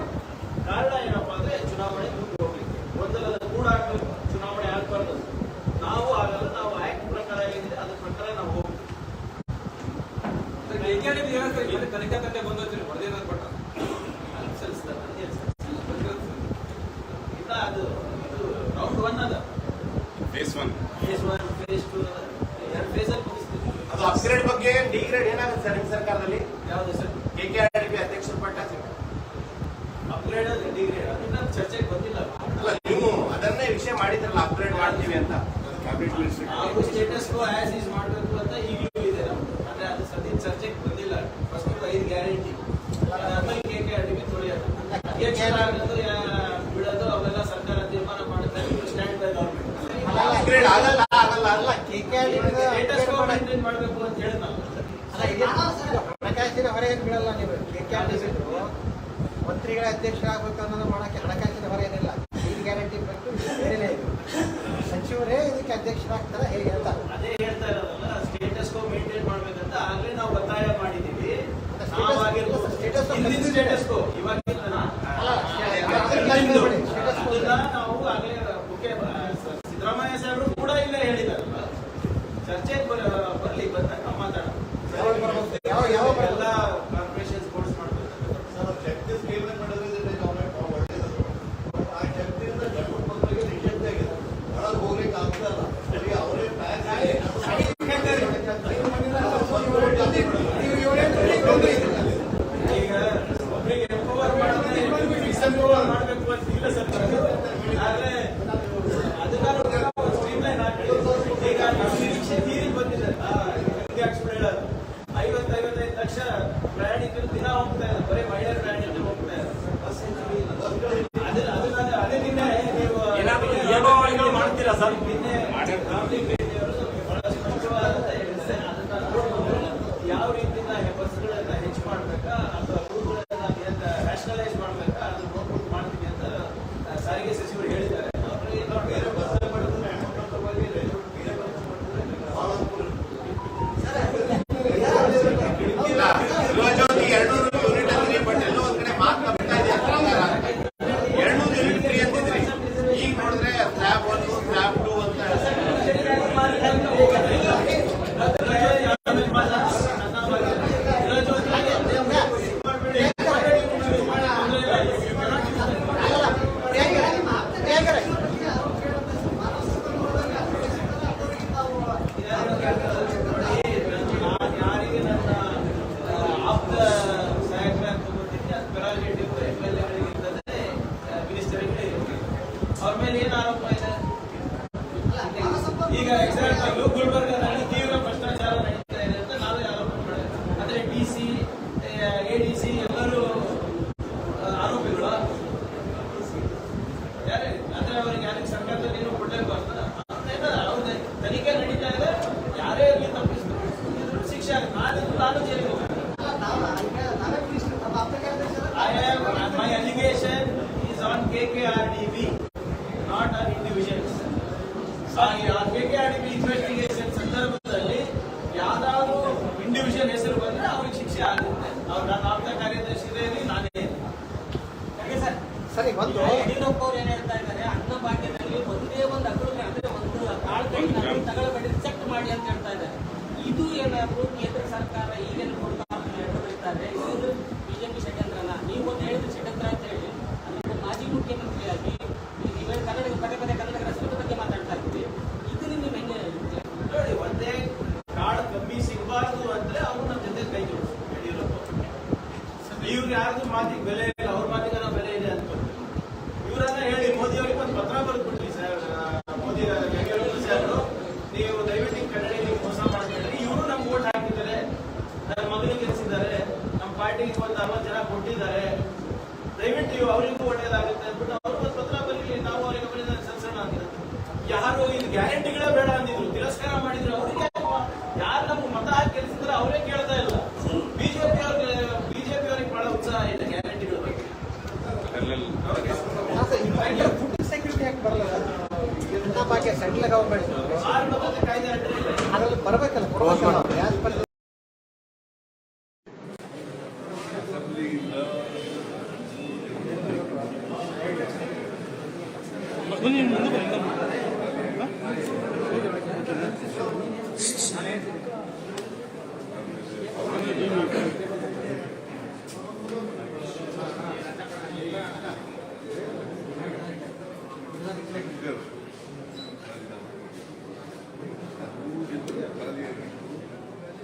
ಕಾರಣ ಏನಪ್ಪಾ ಅಂದ್ರೆ ಚುನಾವಣೆ ಮುಂದೆ ಹೋಗ್ಲಿಕ್ಕೆ ಗೊಂದಲದ ಕೂಡ ಆಗ್ಬೇಕು, ಚುನಾವಣೆ ಆಗ್ಬಾರ್ದು. ನಾವು ಆಗಲ್ಲ, ನಾವು ಆಕ್ಟ್ ಪ್ರಕಾರ ಏನಿದೆ ಅದ್ರ ಪ್ರಕಾರ ನಾವು ಹೋಗ್ತೀವಿ. ತನಿಖಾ ತಂದೆ ಬಂದೋಗ್ತೀರಿ ಹೊಡೆದೇನಾದ್ರು ಕೊಟ್ಟ ಸಲ್ಲಿಸ್ತಾರೆ ಇಲ್ಲ, ಅದು ರೌಂಡ್ 1 ಅದ, ಫೇಸ್ 1 ಫೇಸ್ 2 ಎರಡು ಫೇಸಲ್ಲಿ ಮುಗಿಸ್ತೀವಿ. ಅದು ಅಪ್ಗ್ರೇಡ್ ಬಗ್ಗೆ ಡಿಗ್ರೇಡ್ ಏನಾಗುತ್ತೆ ಸರ್ ನಿಮ್ಮ ಸರ್ಕಾರದಲ್ಲಿ? ಯಾವುದು ಸರ್? KKRDB ಅಧ್ಯಕ್ಷರ ಪಟ್ಟ ಅಪ್ಗ್ರೇಡ್ ಡಿಗ್ರೇಡ್ ಅದನ್ನ ಚರ್ಚೆಗೆ ಬಂದಿಲ್ಲ. ಅಲ್ಲ, ನೀವು ಅದನ್ನೇ ವಿಷಯ ಮಾಡಿದ್ರಲ್ಲ ಅಪ್ಗ್ರೇಡ್ ಮಾಡ್ತೀವಿ ಅಂತ. ನಾವು ಸ್ಟೇಟಸ್ ಆಸ್ ಈಸ್ ಮಾಡಬೇಕು ಅಂತ ಈಗಲೂ ಇದೆ ನಮ್ದು. ಅಂದ್ರೆ ಅದು ಸದ್ಯ ಚರ್ಚೆಗೆ ಬಂದಿಲ್ಲ. ಫಸ್ಟ್ 5 ಗ್ಯಾರಂಟಿ ಆಮೇಲೆ KKRDB ತೊಳೆಯೋದು, ಬಿಡೋದು ಅವೆಲ್ಲ ಸರ್ಕಾರ ತೀರ್ಮಾನ ಮಾಡುತ್ತೆ. ಸ್ಟ್ಯಾಂಡ್ ಬೈ ಗೌರ್ಮೆಂಟ್ ಅಪ್ಗ್ರೇಡ್ ಆಗಲ್ಲ ಸ್ಟೇಟಸ್ ಮೇಂಟೈನ್ ಮಾಡಬೇಕು ಅಂತ ಹೇಳಿ ನಾವು ಹಣಕಾಸಿನ ಹೊರೆ ಏನು ಬೀಳಲ್ಲ. ನೀವು KKRDB ಮಂತ್ರಿಗಳ ಅಧ್ಯಕ್ಷರಾಗಬೇಕು ಅನ್ನೋದು ಮಾಡೋಕ್ಕೆ ಹಣಕಾಸಿನ ಹೊರೆ ಏನಿಲ್ಲ. 5 ಗ್ಯಾರಂಟಿ ಬೇಕು, ಬೇರೆನೇ ಇದೆ. ಸಚಿವರೇ ಇದಕ್ಕೆ ಅಧ್ಯಕ್ಷರಾಗ್ತಾರೆ ಹೇಗೆ ಅಂತ ಅದೇ ಹೇಳ್ತಾ ಇರೋದಲ್ಲ. ಸ್ಟೇಟಸ್ ಮೇಂಟೈನ್ ಮಾಡ್ಬೇಕಂತ ಆಗ್ಲೇ ನಾವು ಒತ್ತಾಯ ಮಾಡಿದೀವಿ. ಸ್ಟೇಟಸ್ ಇವಾಗಿಲ್ಲ ನಾವು ಆಗ್ಲೇ ಸಿದ್ದರಾಮಯ್ಯ ಸಾಹೇಬರು ಕೂಡ ಇಲ್ಲೇ ಹೇಳಿದಾರಲ್ಲ, ಚರ್ಚೆಗೆ ಬರ್ಲಿ ಬಂದಾಗ ನಾವು ಮಾತಾಡೋಣ. ಎಲ್ಲ ಕಾರ್ಪೊರೇಷನ್ಸ್ ಬೋರ್ಡ್ಸ್ ಮಾಡ್ಬೇಕು. ಜಗದೀಶ್ ಕೇಂದ್ರ ಮಾಡೋದ್ರಿಂದ ಆ ಜಗತ್ತಿನಿಂದ ಜನರಿಗೆ ನಿಷೇಧ ಆಗಿದೆ. ಹೊರಗೆ ಹೋಗ್ಲಿಕ್ಕೆ ಆಗ್ತಲ್ಲ, ಸರಿ ಅವರೇ ಈಗ ಒಬ್ಬರಿಗೆ empowerment KKRDB, not on individuals. KKRDB investigation ಸಂದರ್ಭದಲ್ಲಿ ಯಾವ್ದಾದ್ರು ಇಂಡಿವಿಜುವಲ್ ಹೆಸರು ಬಂದ್ರೆ ಅವ್ರಿಗೆ ಶಿಕ್ಷೆ ಆಗುತ್ತೆ. ನಾನು ಆಪ್ತ ಕಾರ್ಯದರ್ಶಿ ನಾನೇ ಸರಿ ಒಂದು ಯಡಿಯೂರಪ್ಪ ಅವ್ರು ಏನ್ ಹೇಳ್ತಾ ಇದ್ದಾರೆ, ಅನ್ನಭಾಗ್ಯದಲ್ಲಿ ಒಂದೇ ಒಂದು ಅಕ್ರಮ ಅಂದ್ರೆ ಒಂದು ಕಾಳು ಕೈ ತಗೊಳ್ಬೇಡಿ, ರಿಜೆಕ್ಟ್ ಮಾಡಿ ಅಂತ ಹೇಳ್ತಾ ಇದ್ದಾರೆ. ಇದು ಏನಾದ್ರು ಕೇಂದ್ರ ಸರ್ಕಾರ ಈಗೇನು ಹೇಳ್ತಾರೆ, ಇವರು ಬಿಜೆಪಿ ಷಡ್ಯಂತ್ರನ ನೀವು ಒಂದು ಹೇಳಿದ್ರೆ ಷಡ್ಯಂತ್ರ ಅಂತ ಹೇಳಿ, ಅಲ್ಲಿ ಮಾಜಿ ಮುಖ್ಯಮಂತ್ರಿಯಾಗಿ ನೀವೇ ಕನ್ನಡ ಪದೇ ಪದೇ ಕನ್ನಡ ರಾಷ್ಟ್ರದ ಬಗ್ಗೆ ಮಾತಾಡ್ತಾ ಇದ್ದೀವಿ. ಇದು ನಿಮ್ಗೆ ಹೆಂಗೆ ನೋಡಿ, ಒಂದೇ ಕಾಳು ಕಮ್ಮಿ ಸಿಗಬಾರ್ದು ಅಂದ್ರೆ ಅವ್ರು ನಮ್ಮ ಜೊತೆ ಕೈ ಜೋಡಿಸ್ ಯಡಿಯೂರಪ್ಪ. ಇವ್ರು ಯಾರ್ದು ಮಾತಿಗೆ ಬೆಲೆ ಇಲ್ಲ, ಅವ್ರ ಮಾತಿಗೆ ನಾವು ಬೆಲೆ ಇದೆ ಅಂತ ಇವರನ್ನ ಹೇಳಿ ಮೋದಿ ಅವರಿಗೆ ಒಂದು ಪತ್ರ ಬರೆದ್ಬಿಟ್ರಿ ಸರ್. ಮೋದಿ ಸರ್, ನೀವು ದಯವಿಟ್ಟು ಕನ್ನಡಿಗೆ ಮೋಸ ಮಾಡಬೇಡಿ. ಇವರು ನಮ್ಗೆ ವೋಟ್ ಹಾಕಿದ್ದಾರೆ, ನನ್ನ ಮಗನಿಗೆ ಗೆಲ್ಲಿಸಿದ್ದಾರೆ, ನಮ್ಮ ಪಾರ್ಟಿಗೆ ಒಂದು 60 ಜನ ಕೊಟ್ಟಿದ್ದಾರೆ, ದಯವಿಟ್ಟು ಅವರಿಗೂ ಒಳ್ಳೇದಾಗುತ್ತೆ ಅಂದ್ಬಿಟ್ಟು ಅವರು ಒಂದು ಪತ್ರ ಬರೀಲಿ, ನಾವು ಅವರಿಗೆ ಬರೀ ಸಲ್ಸೋಣ ಅಂತ. ಯಾರು ಇದು ಗ್ಯಾರಂಟಿಗಳೇ ಬೇಡ ಅಂದಿದ್ರು, ತಿರಸ್ಕಾರ ಮಾಡಿದ್ರು. ಅವರಿಗೆ ಯಾರು ನಮ್ಗೆ ಮತ ಹಾಕಿ ಗೆಲ್ಲಿಸಿದ್ರೆ ಅವರೇ ಕೇಳ್ತಾ ಇಲ್ಲ. ಬಿಜೆಪಿ ಅವ್ರಿಗೆ ಬಹಳ ಉತ್ಸಾಹ ಇದೆ ಗ್ಯಾರಂಟಿಗಳ ಬಗ್ಗೆ. ಫುಡ್ ಸೆಕ್ಯೂರಿಟಿ ಆಕ್ಟ್ ಬರಲ್ಲ, ಅನ್ನಭಾಗ್ಯ ಸೆಂಟ್ರಲ್ ಗವರ್ಮೆಂಟ್ ಕಾಯ್ದೆ ಅದ್ರಲ್ಲಿ ಬರಬೇಕಲ್ಲ, ಕೊಡ್ಬೇಕಲ್ಲ ಗ್ಯಾಸ್ ಬರ್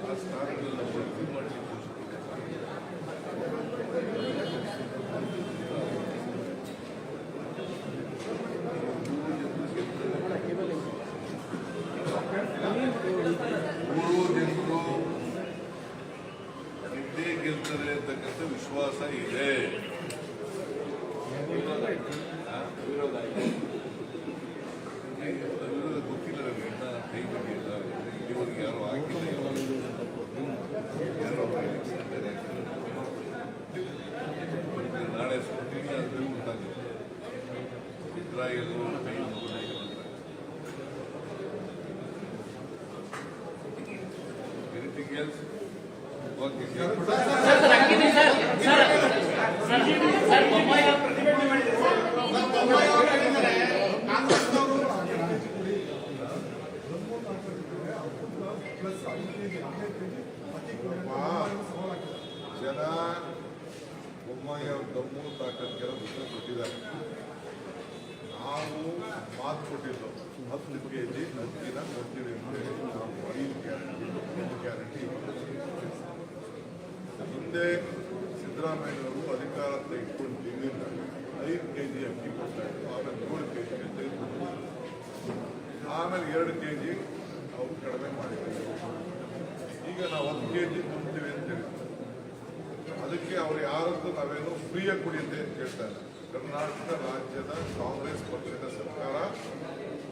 ಆ ಸ್ಥಾನಗಳನ್ನ ಭರ್ತಿ ಮಾಡಲಿಕ್ಕೆ ನಿದ್ದೆ ಗೆಲ್ತಾರೆ ಅಂತಕ್ಕಂಥ ವಿಶ್ವಾಸ ಇದೆ. ವಿರೋಧ ಗೊತ್ತಿಲ್ಲ, ಕೈ ಬಿಟ್ಟಿಲ್ಲ, ಇಲ್ಲಿವರೆಗೆ ಯಾರು ಆಗಿಲ್ಲ, ನಾಳೆ ಸ್ಕೂಟಿಗೆ ಅದ್ರ ಗೊತ್ತಾಗುತ್ತೆ. Israel anything else? ಜನ ಬೊಮ್ಮಾಯಿ ಅವ್ರ ದಮ್ಮು ತಾಕತ್ಗೆಲ್ಲ ಉತ್ತರ ಕೊಟ್ಟಿದ್ದಾರೆ. ನಾವು ಮಾತು ಕೊಟ್ಟಿದ್ದು 10 kg ಅಕ್ಕಿನ ಕೊಡ್ತೀವಿ ಅಂತ ಹೇಳಿ ನಾವು 5 ಗ್ಯಾರಂಟಿ. ಹಿಂದೆ ಸಿದ್ದರಾಮಯ್ಯವರು ಅಧಿಕಾರ ತೆಗೆದುಕೊಂಡು ತಿಂದಿಲ್ಲ, 5 kg ಅಕ್ಕಿ ಕೊಡ್ತಾ ಇದ್ರು, ಆಮೇಲೆ 7 kg ತೆಗೆದುಕೊಂಡು, ಆಮೇಲೆ 2 kg ಅವ್ರು ಕಡಿಮೆ ಮಾಡಿದ್ದಾರೆ. ಈಗ ನಾವು 10 kg ತುಂಬ್ತೀವಿ ಅಂತ ಹೇಳಿದ್ರು. ಅದಕ್ಕೆ ಅವ್ರು ಯಾರದ್ದು ನಾವೇನು ಫ್ರೀಯಾಗಿ ಕುಡಿಯುತ್ತೆ ಅಂತ ಹೇಳ್ತಾರೆ. ಕರ್ನಾಟಕ ರಾಜ್ಯದ ಕಾಂಗ್ರೆಸ್ ಪಕ್ಷದ ಸರ್ಕಾರ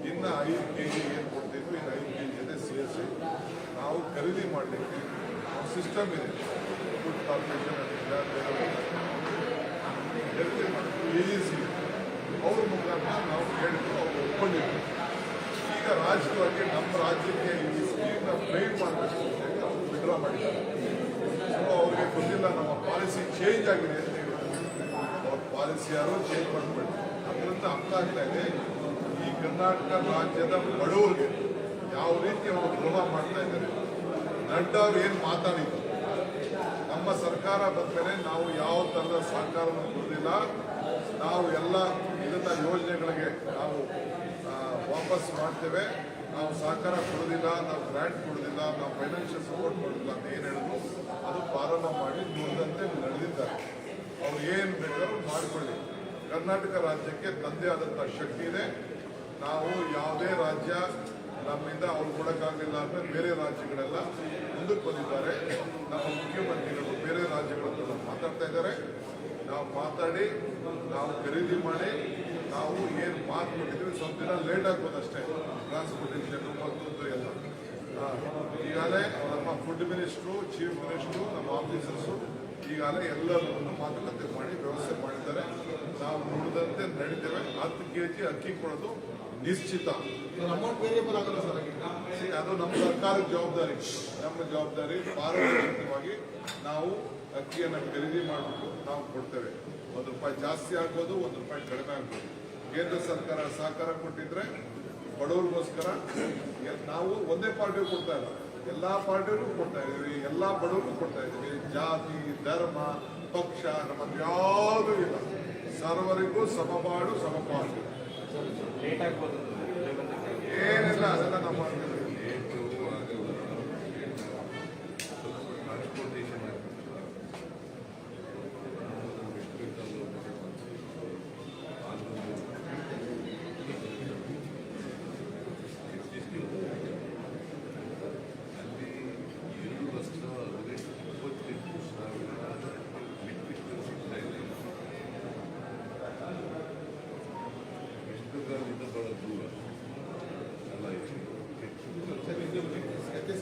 ಇನ್ನು 5 kg ಏನು ಕೊಡ್ತಿದ್ವು, ಇನ್ನು 5 kg ಜೊತೆ ಸೇರಿಸಿ ನಾವು ಖರೀದಿ ಮಾಡಲಿಕ್ಕೆ ಸಿಸ್ಟಮ್ ಇದೆ. ಫುಡ್ ಕಾರ್ಪೊರೇಷನ್ AGC ಅವ್ರ ಮುಖಾಂತರ ನಾವು ಹೇಳಿದ್ರು, ಅವ್ರು ಒಪ್ಕೊಂಡಿದ್ರು. ಈಗ ರಾಜಕೀಯವಾಗಿ ನಮ್ಮ ರಾಜ್ಯಕ್ಕೆ ಈ ಸ್ಕೀಮ್ನ ಫೈಲ್ ಮಾಡಬೇಕು ಅಂತ ಹೇಳಿ ಅವರು ವಿಡ್ರಾ ಮಾಡಿದ್ದಾರೆ. ಸೊ ಅವ್ರಿಗೆ ಗೊತ್ತಿಲ್ಲ ನಮ್ಮ ಪಾಲಿಸಿ ಚೇಂಜ್ ಆಗಿದೆ ಅಂತ ಹೇಳಿ ಅವ್ರ ಪಾಲಿಸಿ ಯಾರು ಚೇಂಜ್ ಮಾಡ್ಬಿಟ್ಟು ಅದರಿಂದ ಅರ್ಥ ಆಗ್ತಾ ಇದೆ. ಈ ಕರ್ನಾಟಕ ರಾಜ್ಯದ ಬಡವರಿಗೆ ಯಾವ ರೀತಿ ಅವರು ದ್ರೋಹ ಮಾಡ್ತಾ ಇದ್ದಾರೆ. ನಡ್ಡಾ ಅವ್ರು ಏನು ಮಾತಾಡಿದ್ರು, ನಮ್ಮ ಸರ್ಕಾರ ಬಂದ ಮೇಲೆ ನಾವು ಯಾವ ಥರದ ಸಹಕಾರವನ್ನು ಕೊಡೋದಿಲ್ಲ, ನಾವು ಎಲ್ಲ ಇದನ್ನ ಯೋಜನೆಗಳಿಗೆ ನಾವು ವಾಪಸ್ ಮಾಡ್ತೇವೆ, ನಾವು ಸಹಕಾರ ಕೊಡೋದಿಲ್ಲ, ನಾವು ಗ್ರಾಂಟ್ ಕೊಡೋದಿಲ್ಲ, ನಾವು ಫೈನಾನ್ಷಿಯಲ್ ಸಪೋರ್ಟ್ ಕೊಡೋದಿಲ್ಲ ಅಂತ ಏನು ಹೇಳಿದ್ರು ಅದು ಪ್ರಾರಂಭ ಮಾಡಿ ನುಡಿದಂತೆ ನಡೆದಿದ್ದಾರೆ. ಅವ್ರು ಏನು ಬೇಕಾದ್ರೂ ಮಾಡಿಕೊಳ್ಳಿ. ಕರ್ನಾಟಕ ರಾಜ್ಯಕ್ಕೆ ತಂದೆ ಆದಂಥ ಶಕ್ತಿ ಇದೆ. ನಾವು ಯಾವುದೇ ರಾಜ್ಯ ನಮ್ಮಿಂದ ಅವ್ರು ಕೊಡೋಕ್ಕಾಗಲಿಲ್ಲ ಅಂದರೆ ಬೇರೆ ರಾಜ್ಯಗಳೆಲ್ಲ ಮುಂದಕ್ಕೆ ಬಂದಿದ್ದಾರೆ. ನಮ್ಮ ಮುಖ್ಯಮಂತ್ರಿಗಳು ಬೇರೆ ರಾಜ್ಯಗಳ ಮಾತಾಡ್ತಾ ಇದ್ದಾರೆ. ನಾವು ಮಾತಾಡಿ ನಾವು ಖರೀದಿ ಮಾಡಿ ನಾವು ಏನು ಮಾತು ಕೊಟ್ಟಿದ್ವಿ, ಸ್ವಲ್ಪ ದಿನ ಲೇಟ್ ಆಗ್ಬೋದಷ್ಟೇ, ಟ್ರಾನ್ಸ್ಪೋರ್ಟೇಷನ್ ಮತ್ತೊಂದು ಎಲ್ಲ. ಈಗಾಗಲೇ ನಮ್ಮ ಫುಡ್ ಮಿನಿಸ್ಟ್ರು, ಚೀಫ್ ಮಿನಿಸ್ಟ್ರು, ನಮ್ಮ ಆಫೀಸರ್ಸು ಈಗಾಗಲೇ ಎಲ್ಲರೂ ಮಾತುಕತೆ ಮಾಡಿ ವ್ಯವಸ್ಥೆ ಮಾಡಿದ್ದಾರೆ. ನಾವು ನುಡಿದಂತೆ ನಡೀತೇವೆ. ಕೆಜಿ ಅಕ್ಕಿ ಕೊಡೋದು ನಿಶ್ಚಿತ. ಅಮೌಂಟ್ ವೇರಿಯಬಲ್ ಆಗಲ್ಲ ಸರ್. ಅದು ನಮ್ಮ ಸರ್ಕಾರದ ಜವಾಬ್ದಾರಿ, ನಮ್ಮ ಜವಾಬ್ದಾರಿ. ಪಾರದರ್ಶಕವಾಗಿ ನಾವು ಅಕ್ಕಿಯನ್ನು ಖರೀದಿ ಮಾಡಿಬಿಟ್ಟು ನಾವು ಕೊಡ್ತೇವೆ. ₹1 ಜಾಸ್ತಿ ಆಗ್ಬೋದು, ₹1 ಕಡಿಮೆ ಆಗ್ಬೋದು. ಕೇಂದ್ರ ಸರ್ಕಾರ ಸಹಕಾರ ಕೊಟ್ಟಿದ್ರೆ ಬಡವರಿಗೋಸ್ಕರ ನಾವು ಒಂದೇ ಪಾರ್ಟಿಗೂ ಕೊಡ್ತಾ ಇಲ್ಲ, ಎಲ್ಲಾ ಪಾರ್ಟಿಗೂ ಕೊಡ್ತಾ ಇದೀವಿ, ಎಲ್ಲಾ ಬಡವರಿಗೂ ಕೊಡ್ತಾ ಇದೀವಿ. ಜಾತಿ, ಧರ್ಮ, ಪಕ್ಷ ನಮ್ಮದು ಯಾವುದೂ ಇಲ್ಲ. ಸರ್ವರಿಗೂ ಸಮಪಾಡು ಸಮಪಾಡು. ಏನಿಲ್ಲ, ಅದೆಲ್ಲ ನಮ್ಮ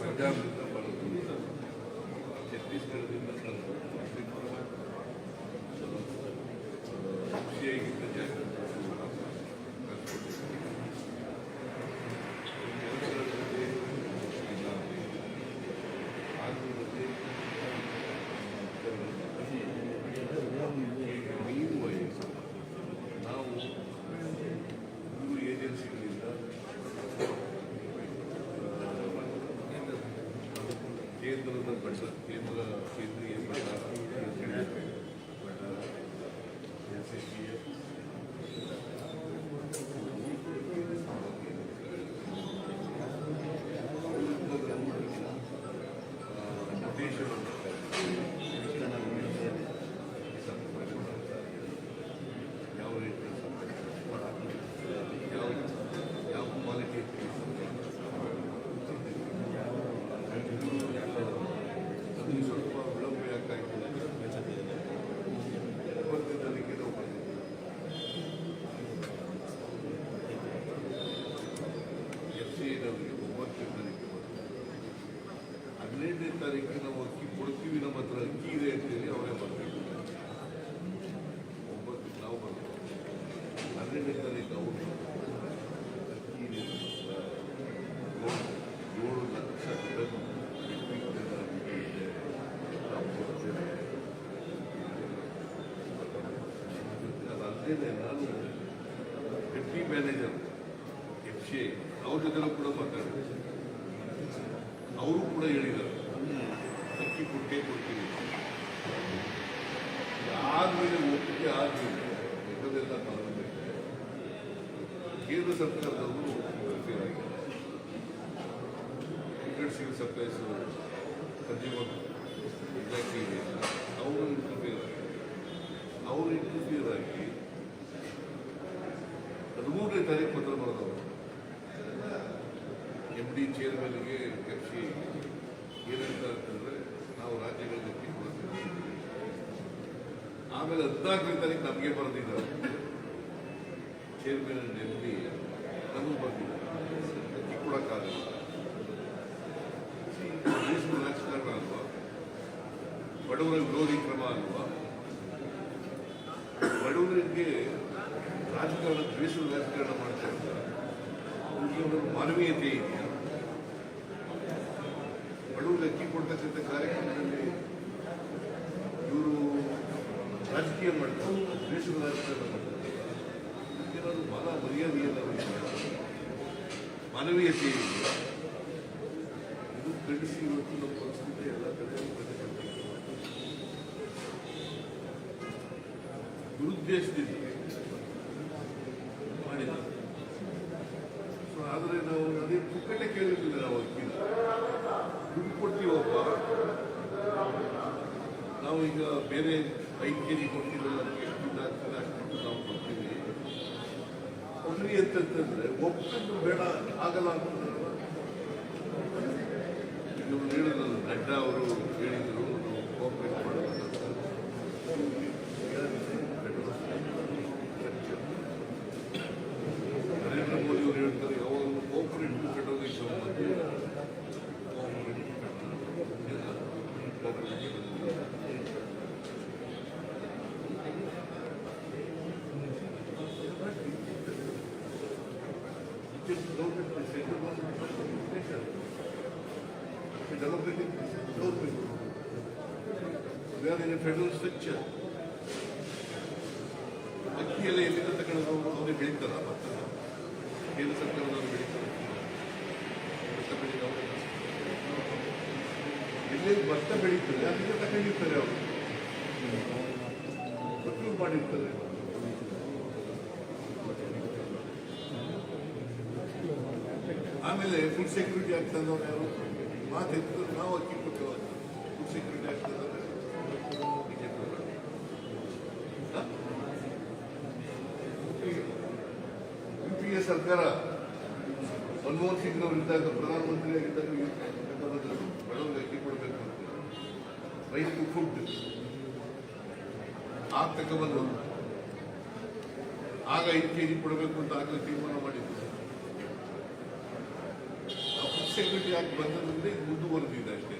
ಪಂಜಾಬ್ನಿಂದ ಬಹಳ ದೂರ, ಛತ್ತೀಸ್ಗಢದಿಂದ ಖುಷಿಯಾಗಿದ್ದ ಜಾಸ್ತಿ ಮೀನುವರೆಗೆ ನಾವು 3 ಏಜೆನ್ಸಿಗಳಿಂದ ಕೇಂದ್ರದ ಬಡ್ಡ ಕೇಂದ್ರೀಯ NCPF ಯಾವ ರೀತಿ ಯಾವ ಕ್ವಾಲಿಟಿ ಅದು ಸ್ವಲ್ಪ ವಿಳಂಬ ಯಾಕಾಗ್ತದೆ. 9ನೇ ತಾರೀಕಿಗೆ ನಾವು FCAನವರಿಗೆ 9ನೇ ತಾರೀಕಿಗೆ ಬರ್ತದೆ. 15ನೇ ತಾರೀಕಿಗೆ ನಾವು ಅಕ್ಕಿ ಕೊಡ್ತೀವಿ, ನಮ್ಮ ಹತ್ರ ಅಕ್ಕಿ ಇದೆ ಅಂತೇಳಿ ಅವರೇ ಬರಬೇಕು. 9ಕ್ಕೆ ನಾವು ಬರ್ತೇವೆ. 12ನೇ ತಾರೀಕು ಅವರು ಅಕ್ಕಿ 7 ಲಕ್ಷ ಟನ್ ಅದಲ್ಲದೆ ನಾನು ಡೆಪ್ಟಿ ಮ್ಯಾನೇಜರ್ FCA ಅವ್ರ ಜೊತೆ ಕೂಡ ಮಾತಾಡಿದೆ. ಅವರು ಕೂಡ ಹೇಳಿದ್ದಾರೆ ಅಕ್ಕಿ ಕೊಡ್ತೀವಿ. ಆದ್ಮೇಲೆ ಒಪ್ಪಿಗೆ ಆದ್ಮೇಲೆ ಇದೆಲ್ಲ ತಗೊಳ್ಬೇಕು. ಕೇಂದ್ರ ಸರ್ಕಾರದವರು ಇಂಟರ್ಫಿಯರ್ ಆಗಿದ್ದಾರೆ. ಇಂಟೆಡ್ ಸಿವಿಲ್ ಸಪ್ಲೈಸ್ ಕನ್ಸ್ಯೂಮರ್ ಇಲಾಖೆ ಇದೆ, ಅವರು ಇಂಟರ್ಫಿಯರ್ ಆಗಿ 13ನೇ ತಾರೀಕು ಪತ್ರ ಬರೆದವರು MD ಚೇರ್ಮನ್ಗೆ FCA ಏನಂತ ಅಂತಂದ್ರೆ ನಾವು ರಾಜ್ಯಗಳಿಗೆ ಅಕ್ಕಿ ಕೊಡ್ತೀವಿ. ಆಮೇಲೆ 14ನೇ ತಾರೀಕು ನಮಗೆ ಬರೆದಿದ್ದಾರೆ ಚೇರ್ಮನ್ ಅಂಡ್ MD ನಮಗೂ ಬರ್ತಿದ್ದಾರೆ ಅಕ್ಕಿ ಕೊಡಕ್ಕಾಗಲ್ಲ. ರಾಜಕಾರಣ ಅಲ್ವಾ, ಬಡವರ ವಿರೋಧಿ ಕ್ರಮ ಅಲ್ವಾ? ಬಡವರಿಗೆ ರಾಜಕಾರಣ, ದ್ವೇಷದ ರಾಜಕಾರಣ ಮಾಡ್ತಾ ಇದ್ದಾರೆ. ಅವ್ರಿಗೆ ಒಂದು ಮಾನವೀಯತೆ ಇದೆಯಾ? ಬಡವರಿಗೆ ಅಕ್ಕಿ ಕೊಡ್ತಕ್ಕಂಥ ಕಾರ್ಯಕ್ರಮದಲ್ಲಿ ಇವರು ರಾಜಕೀಯ ಮಾಡ್ತಾರೆ, ದ್ವೇಷದ ರಾಜಕಾರಣ ಮಾಡ್ತಾರೆ. ಏನಾದ್ರು ಬಹಳ ಮರ್ಯಾದೆಯಲ್ಲ, ಮಾನವೀಯತೆ ಇದೆಯಾ? ಇದು ಖಂಡಿಸಿ ಇವತ್ತು ನಮ್ಮ ಪರಿಸ್ಥಿತಿ ಎಲ್ಲ ಕಡೆ ದುರುದ್ದೇಶದಿಂದ ಮಾಡಿದ್ದಾರೆ. ಸೊ ಆದರೆ ನಾವು ಅದೇ ಪುಕ್ಕಟೆ ಕೇಳಿರ್ಲಿಲ್ಲ. ನಾವು ಅಕ್ಕಿನ ದುಡ್ಡು ಕೊಡ್ತೀವಪ್ಪ, ನಾವು ಈಗ ಬೇರೆ 5 kg ಕೊಡ್ತೀವಲ್ಲ, ಎಷ್ಟು ಆಗ್ತದೆ ಅಷ್ಟು ನಾವು ಕೊಡ್ತೀವಿ ಕೊಡ್ರಿ ಅಂತಂತಂದ್ರೆ ಒಪ್ಪಿಟ್ಟು ಬೇಡ ಆಗಲ್ಲ ಅಂತಂದ್ರೆ ಇವರು ಹೇಳಿದ್ರು, ನಡ್ಡಾ ಅವರು ಹೇಳಿದ್ರು ಕೋಆಪರೇಟ್ ಮಾಡಬೇಕಂತ. ನರೇಂದ್ರ ಮೋದಿ ಅವರು ಹೇಳ್ತಾರೆ ಯಾವಾಗಲೂ ಕೋಆಪರೇಟಿವ್ ಕಟ್ಟೋದಕ್ಕೆ ಸಂಬಂಧ democratic government. We are in a federal structure. ಅಕ್ಕಿಯೆಲ್ಲ ಎಲ್ಲಿಂದ ತಗೊಂಡು ಅವರೇ ಬೆಳೀತಾರ ಭತ್ತ ಕೇಂದ್ರ ಸರ್ಕಾರದವರು ಬೆಳೀತಾರೆ ಭತ್ತ ಬೆಳೀತಾರೆ ಎಲ್ಲೆಲ್ಲಿ ಭತ್ತ ಬೆಳೀತಾರೆ ಅಲ್ಲಿಂದ ತಗೊಂಡಿರ್ತಾರೆ ಅವರು ಪ್ರೊಕ್ಯೂರ್ ಮಾಡಿರ್ತಾರೆ. ಆಮೇಲೆ ಫುಡ್ ಸೆಕ್ಯೂರಿಟಿ ಆಕ್ಟ್ ಅಂದವ್ರು ಯಾರು ಮಾತು ನಾವು ಅಕ್ಕಿ ಕೊಟ್ಟೆವು. ಫುಡ್ ಸೆಕ್ಯೂರಿಟಿ ಆಕ್ಟ್ ಅಂದ್ರೆ ಯುಪಿಎ ಸರ್ಕಾರ ಮನಮೋಹನ್ ಸಿಂಗ್ ಅವರು ಇದ್ದಾಗ ಪ್ರಧಾನಮಂತ್ರಿ ಆಗಿದ್ದಾಗ ಬಡವರಿಗೆ ಅಕ್ಕಿ ಕೊಡಬೇಕು ಅಂತ ರೈಸ್ ಟು ಫುಡ್ ಆಗ ತಗೊಂಡ್ಬಂದು ಆಗ 5 kg ಕೊಡಬೇಕು ಅಂತ ಆಗಲೇ ತೀರ್ಮಾನ ಮಾಡಿದ್ರು. ಫುಡ್ ಸೆಕ್ಯೂರಿಟಿ ಆಕ್ಟ್ ಬಂದ್ರೆ ಇದು ಮುಂದುವರೆದಿದೆ ಅಷ್ಟೇ.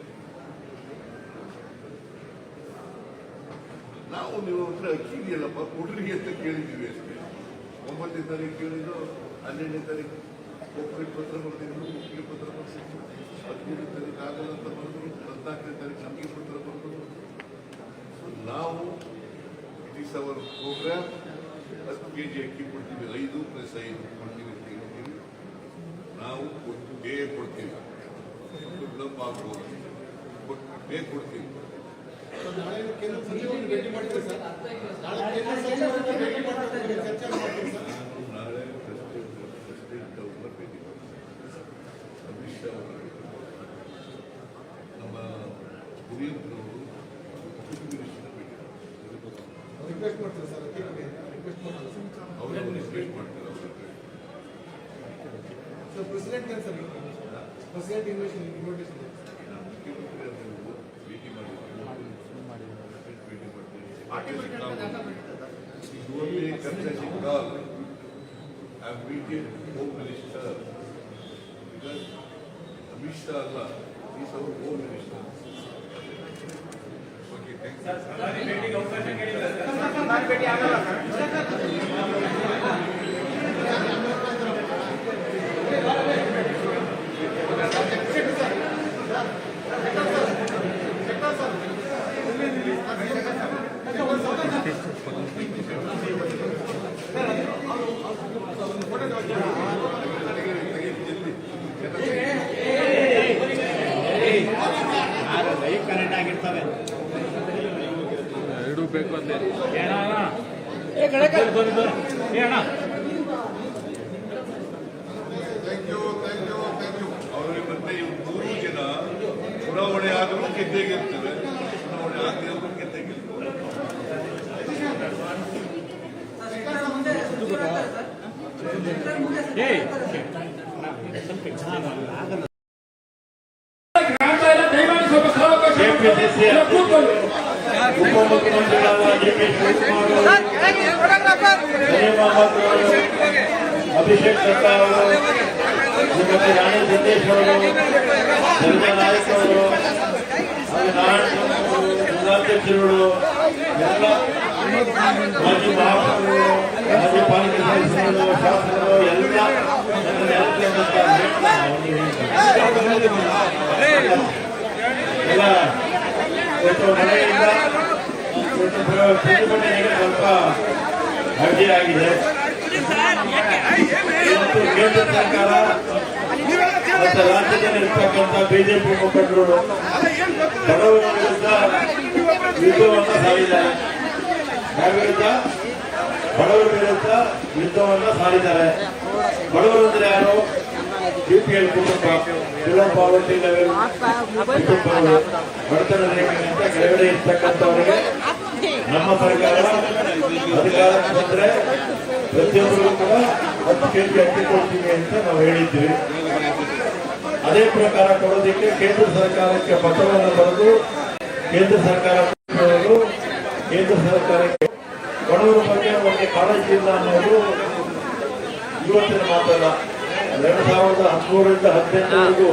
ನಾವು ನೀವು ಹತ್ರ ಅಕ್ಕಿ ಇದೆಯಲ್ಲಪ್ಪ ಕೊಡ್ರಿ ಅಂತ ಕೇಳಿದ್ದೀವಿ ಅಷ್ಟೇ. 9ನೇ ತಾರೀಕು ಕೇಳಿದ್ದು 12ನೇ ತಾರೀಕು ಒಪ್ಪಿಗೆ ಪತ್ರ ಬರೆದಿದ್ರು, ಒಪ್ಪಿಗೆ ಪತ್ರ ಬರೆಸಿದ್ರು. 15ನೇ ತಾರೀಕು ಆಗಲ್ಲ ಅಂತ ಬರೆದ್ರು, 14ನೇ ತಾರೀಕು ನಮಗೆ ಪತ್ರ ಬರೆದ್ರು. ನಾವು it is our programme. 10 kg ಅಕ್ಕಿ ಕೊಡ್ತೀವಿ, 5 + 5 ಕೊಡ್ತೀವಿ ಅಂತ ಹೇಳ್ತೀವಿ. ನಾವು ಕೊಟ್ಟೇ ಕೊಡ್ತೀವಿ, ವಿಳಂಬ ಆಗ್ಬೋದು, ಕೊಟ್ಟೇ ಕೊಡ್ತೀವಿ. ನಾಳೆ ಕೇಂದ್ರ ಸಚಿವರನ್ನು ಭೇಟಿ ಮಾಡ್ತೀವಿ ಸರ್. ನಾಳೆ ಕೇಂದ್ರ ಸಚಿವರನ್ನು ಭೇಟಿ ಮಾಡ್ತೀವಿ, ಚರ್ಚೆ ಮಾಡ್ತೀವಿ ಸರ್. ನಾಳೆ ಪ್ರೆಸಿಡೆಂಟ್ ಅವ್ರನ್ನ ಭೇಟಿ ಮಾಡ್ತೀವಿ, ಅಮಿತ್ ಶಾ ಅವರ ನಮ್ಮ ಹಿರಿಯಂತರವರು ಮಿನಿಸ್ಟರ್ ಭೇಟಿ ರಿಕ್ವೆಸ್ಟ್ ಮಾಡ್ತೀವಿ ಸರ್. ರಿಕ್ವೆಸ್ಟ್ ಮಾಡ್ತಾರೆ ಅವರು ರಿಕ್ವೆಸ್ಟ್ ಮಾಡ್ತಾರೆ. ಸರ್ ಪ್ರೆಸಿಡೆಂಟ್ ಏನು ಸರ್ ಪ್ರೆಸಿಡೆಂಟ್ ಇನ್ವಿಟೇಷನ್ ಭೇಟಿ ಮಾಡಿದ್ದೀವಿ. only courtesy call. I'm meeting Home Minister because Amit Shah Allah is our Home Minister. Okay, thank correct ಆಗಿರ್ತವೆ. ಎರಡು ಬೇಕು ಅಂತೆ ಅವರಿಗೆ ಮತ್ತೆ 3 ಜನ ಚುನಾವಣೆ ಆದರೂ ಗೆದ್ದೇಗಿರ್ತವೆ, ಚುನಾವಣೆ ಆಗದೆ ಅವರು ಗೆದ್ದೇಗಿರ್ತವೆ. ಉಪಮುಖ್ಯಮಂತ್ರಿಗಳಾದ ಡಿ.ಕೆ. ಶಿವಕುಮಾರ್, ಅಭಿಷೇಕ್ ಶರ್ಮಾ ಅವರು, ಶ್ರೀಮತಿ ರಾಣಿ ಸಿದ್ದೇಶ್ವರ ಅವರು, ಸರಿತಾ ನಾಯಕ್ ಅವರು, ಜಿಲ್ಲಾಧ್ಯಕ್ಷರುಗಳು, ಎಲ್ಲ ಮಾಜಿ ಮಹಾಪೌರರು, ಮಾಜಿ ಪಾಲಿಕೆ ಸದಸ್ಯರು, ಶಾಸಕರು ಎಲ್ಲ ಎಲ್ಲ ಮನೆಯಿಂದ ಪ್ರತಿಭಟನೆಗೆ ಸ್ವಲ್ಪ ಅಡ್ಡಿಯಾಗಿದೆ. ಮತ್ತು ಕೇಂದ್ರ ಸರ್ಕಾರ ಮತ್ತು ರಾಜ್ಯದಲ್ಲಿರ್ತಕ್ಕಂಥ ಬಿಜೆಪಿ ಮುಖಂಡರು ಬಡವರ ವಿರುದ್ಧ ಯುದ್ಧವನ್ನು ಸಾರಿದ್ದಾರೆ. ಬಡವರ ವಿರುದ್ಧ ಯುದ್ಧವನ್ನು ಸಾರಿದ್ದಾರೆ. ಬಡವರು ಅಂದ್ರೆ ಯಾರು? ಬಿಪಿಎಲ್ ಕುಟುಂಬ, ಬಿಲೋ ಪಾವರ್ಟಿ ಲೆವೆಲ್ ಕುಟುಂಬಗಳು, ಬಡತನ ರೇಖೆಗಿಂತ ಕೆಳಗಡೆ ಇರ್ತಕ್ಕಂಥವರಿಗೆ ನಮ್ಮ ಸರ್ಕಾರ ಅಧಿಕಾರಕ್ಕೆ ಬಂದ್ರೆ ಪ್ರತಿಯೊಬ್ಬರಿಗೂ ಕೂಡ 10 kg ಅಕ್ಕಿ ಕೊಡ್ತೀವಿ ಅಂತ ನಾವು ಹೇಳಿದ್ವಿ. ಅದೇ ಪ್ರಕಾರ ಕೊಡೋದಕ್ಕೆ ಕೇಂದ್ರ ಸರ್ಕಾರಕ್ಕೆ ಪತ್ರವನ್ನು ಬರೆದು ಕೇಂದ್ರ ಸರ್ಕಾರ ಕೇಂದ್ರ ಸರ್ಕಾರಕ್ಕೆ ಬಡವರ ಬಗ್ಗೆ ಒಂದು ಕಾಳಜಿ ಇಲ್ಲ ಅನ್ನೋದು ಇವತ್ತಿನ ಮಾತಲ್ಲ. 2013ರಿಂದ 2018ವರೆಗೂ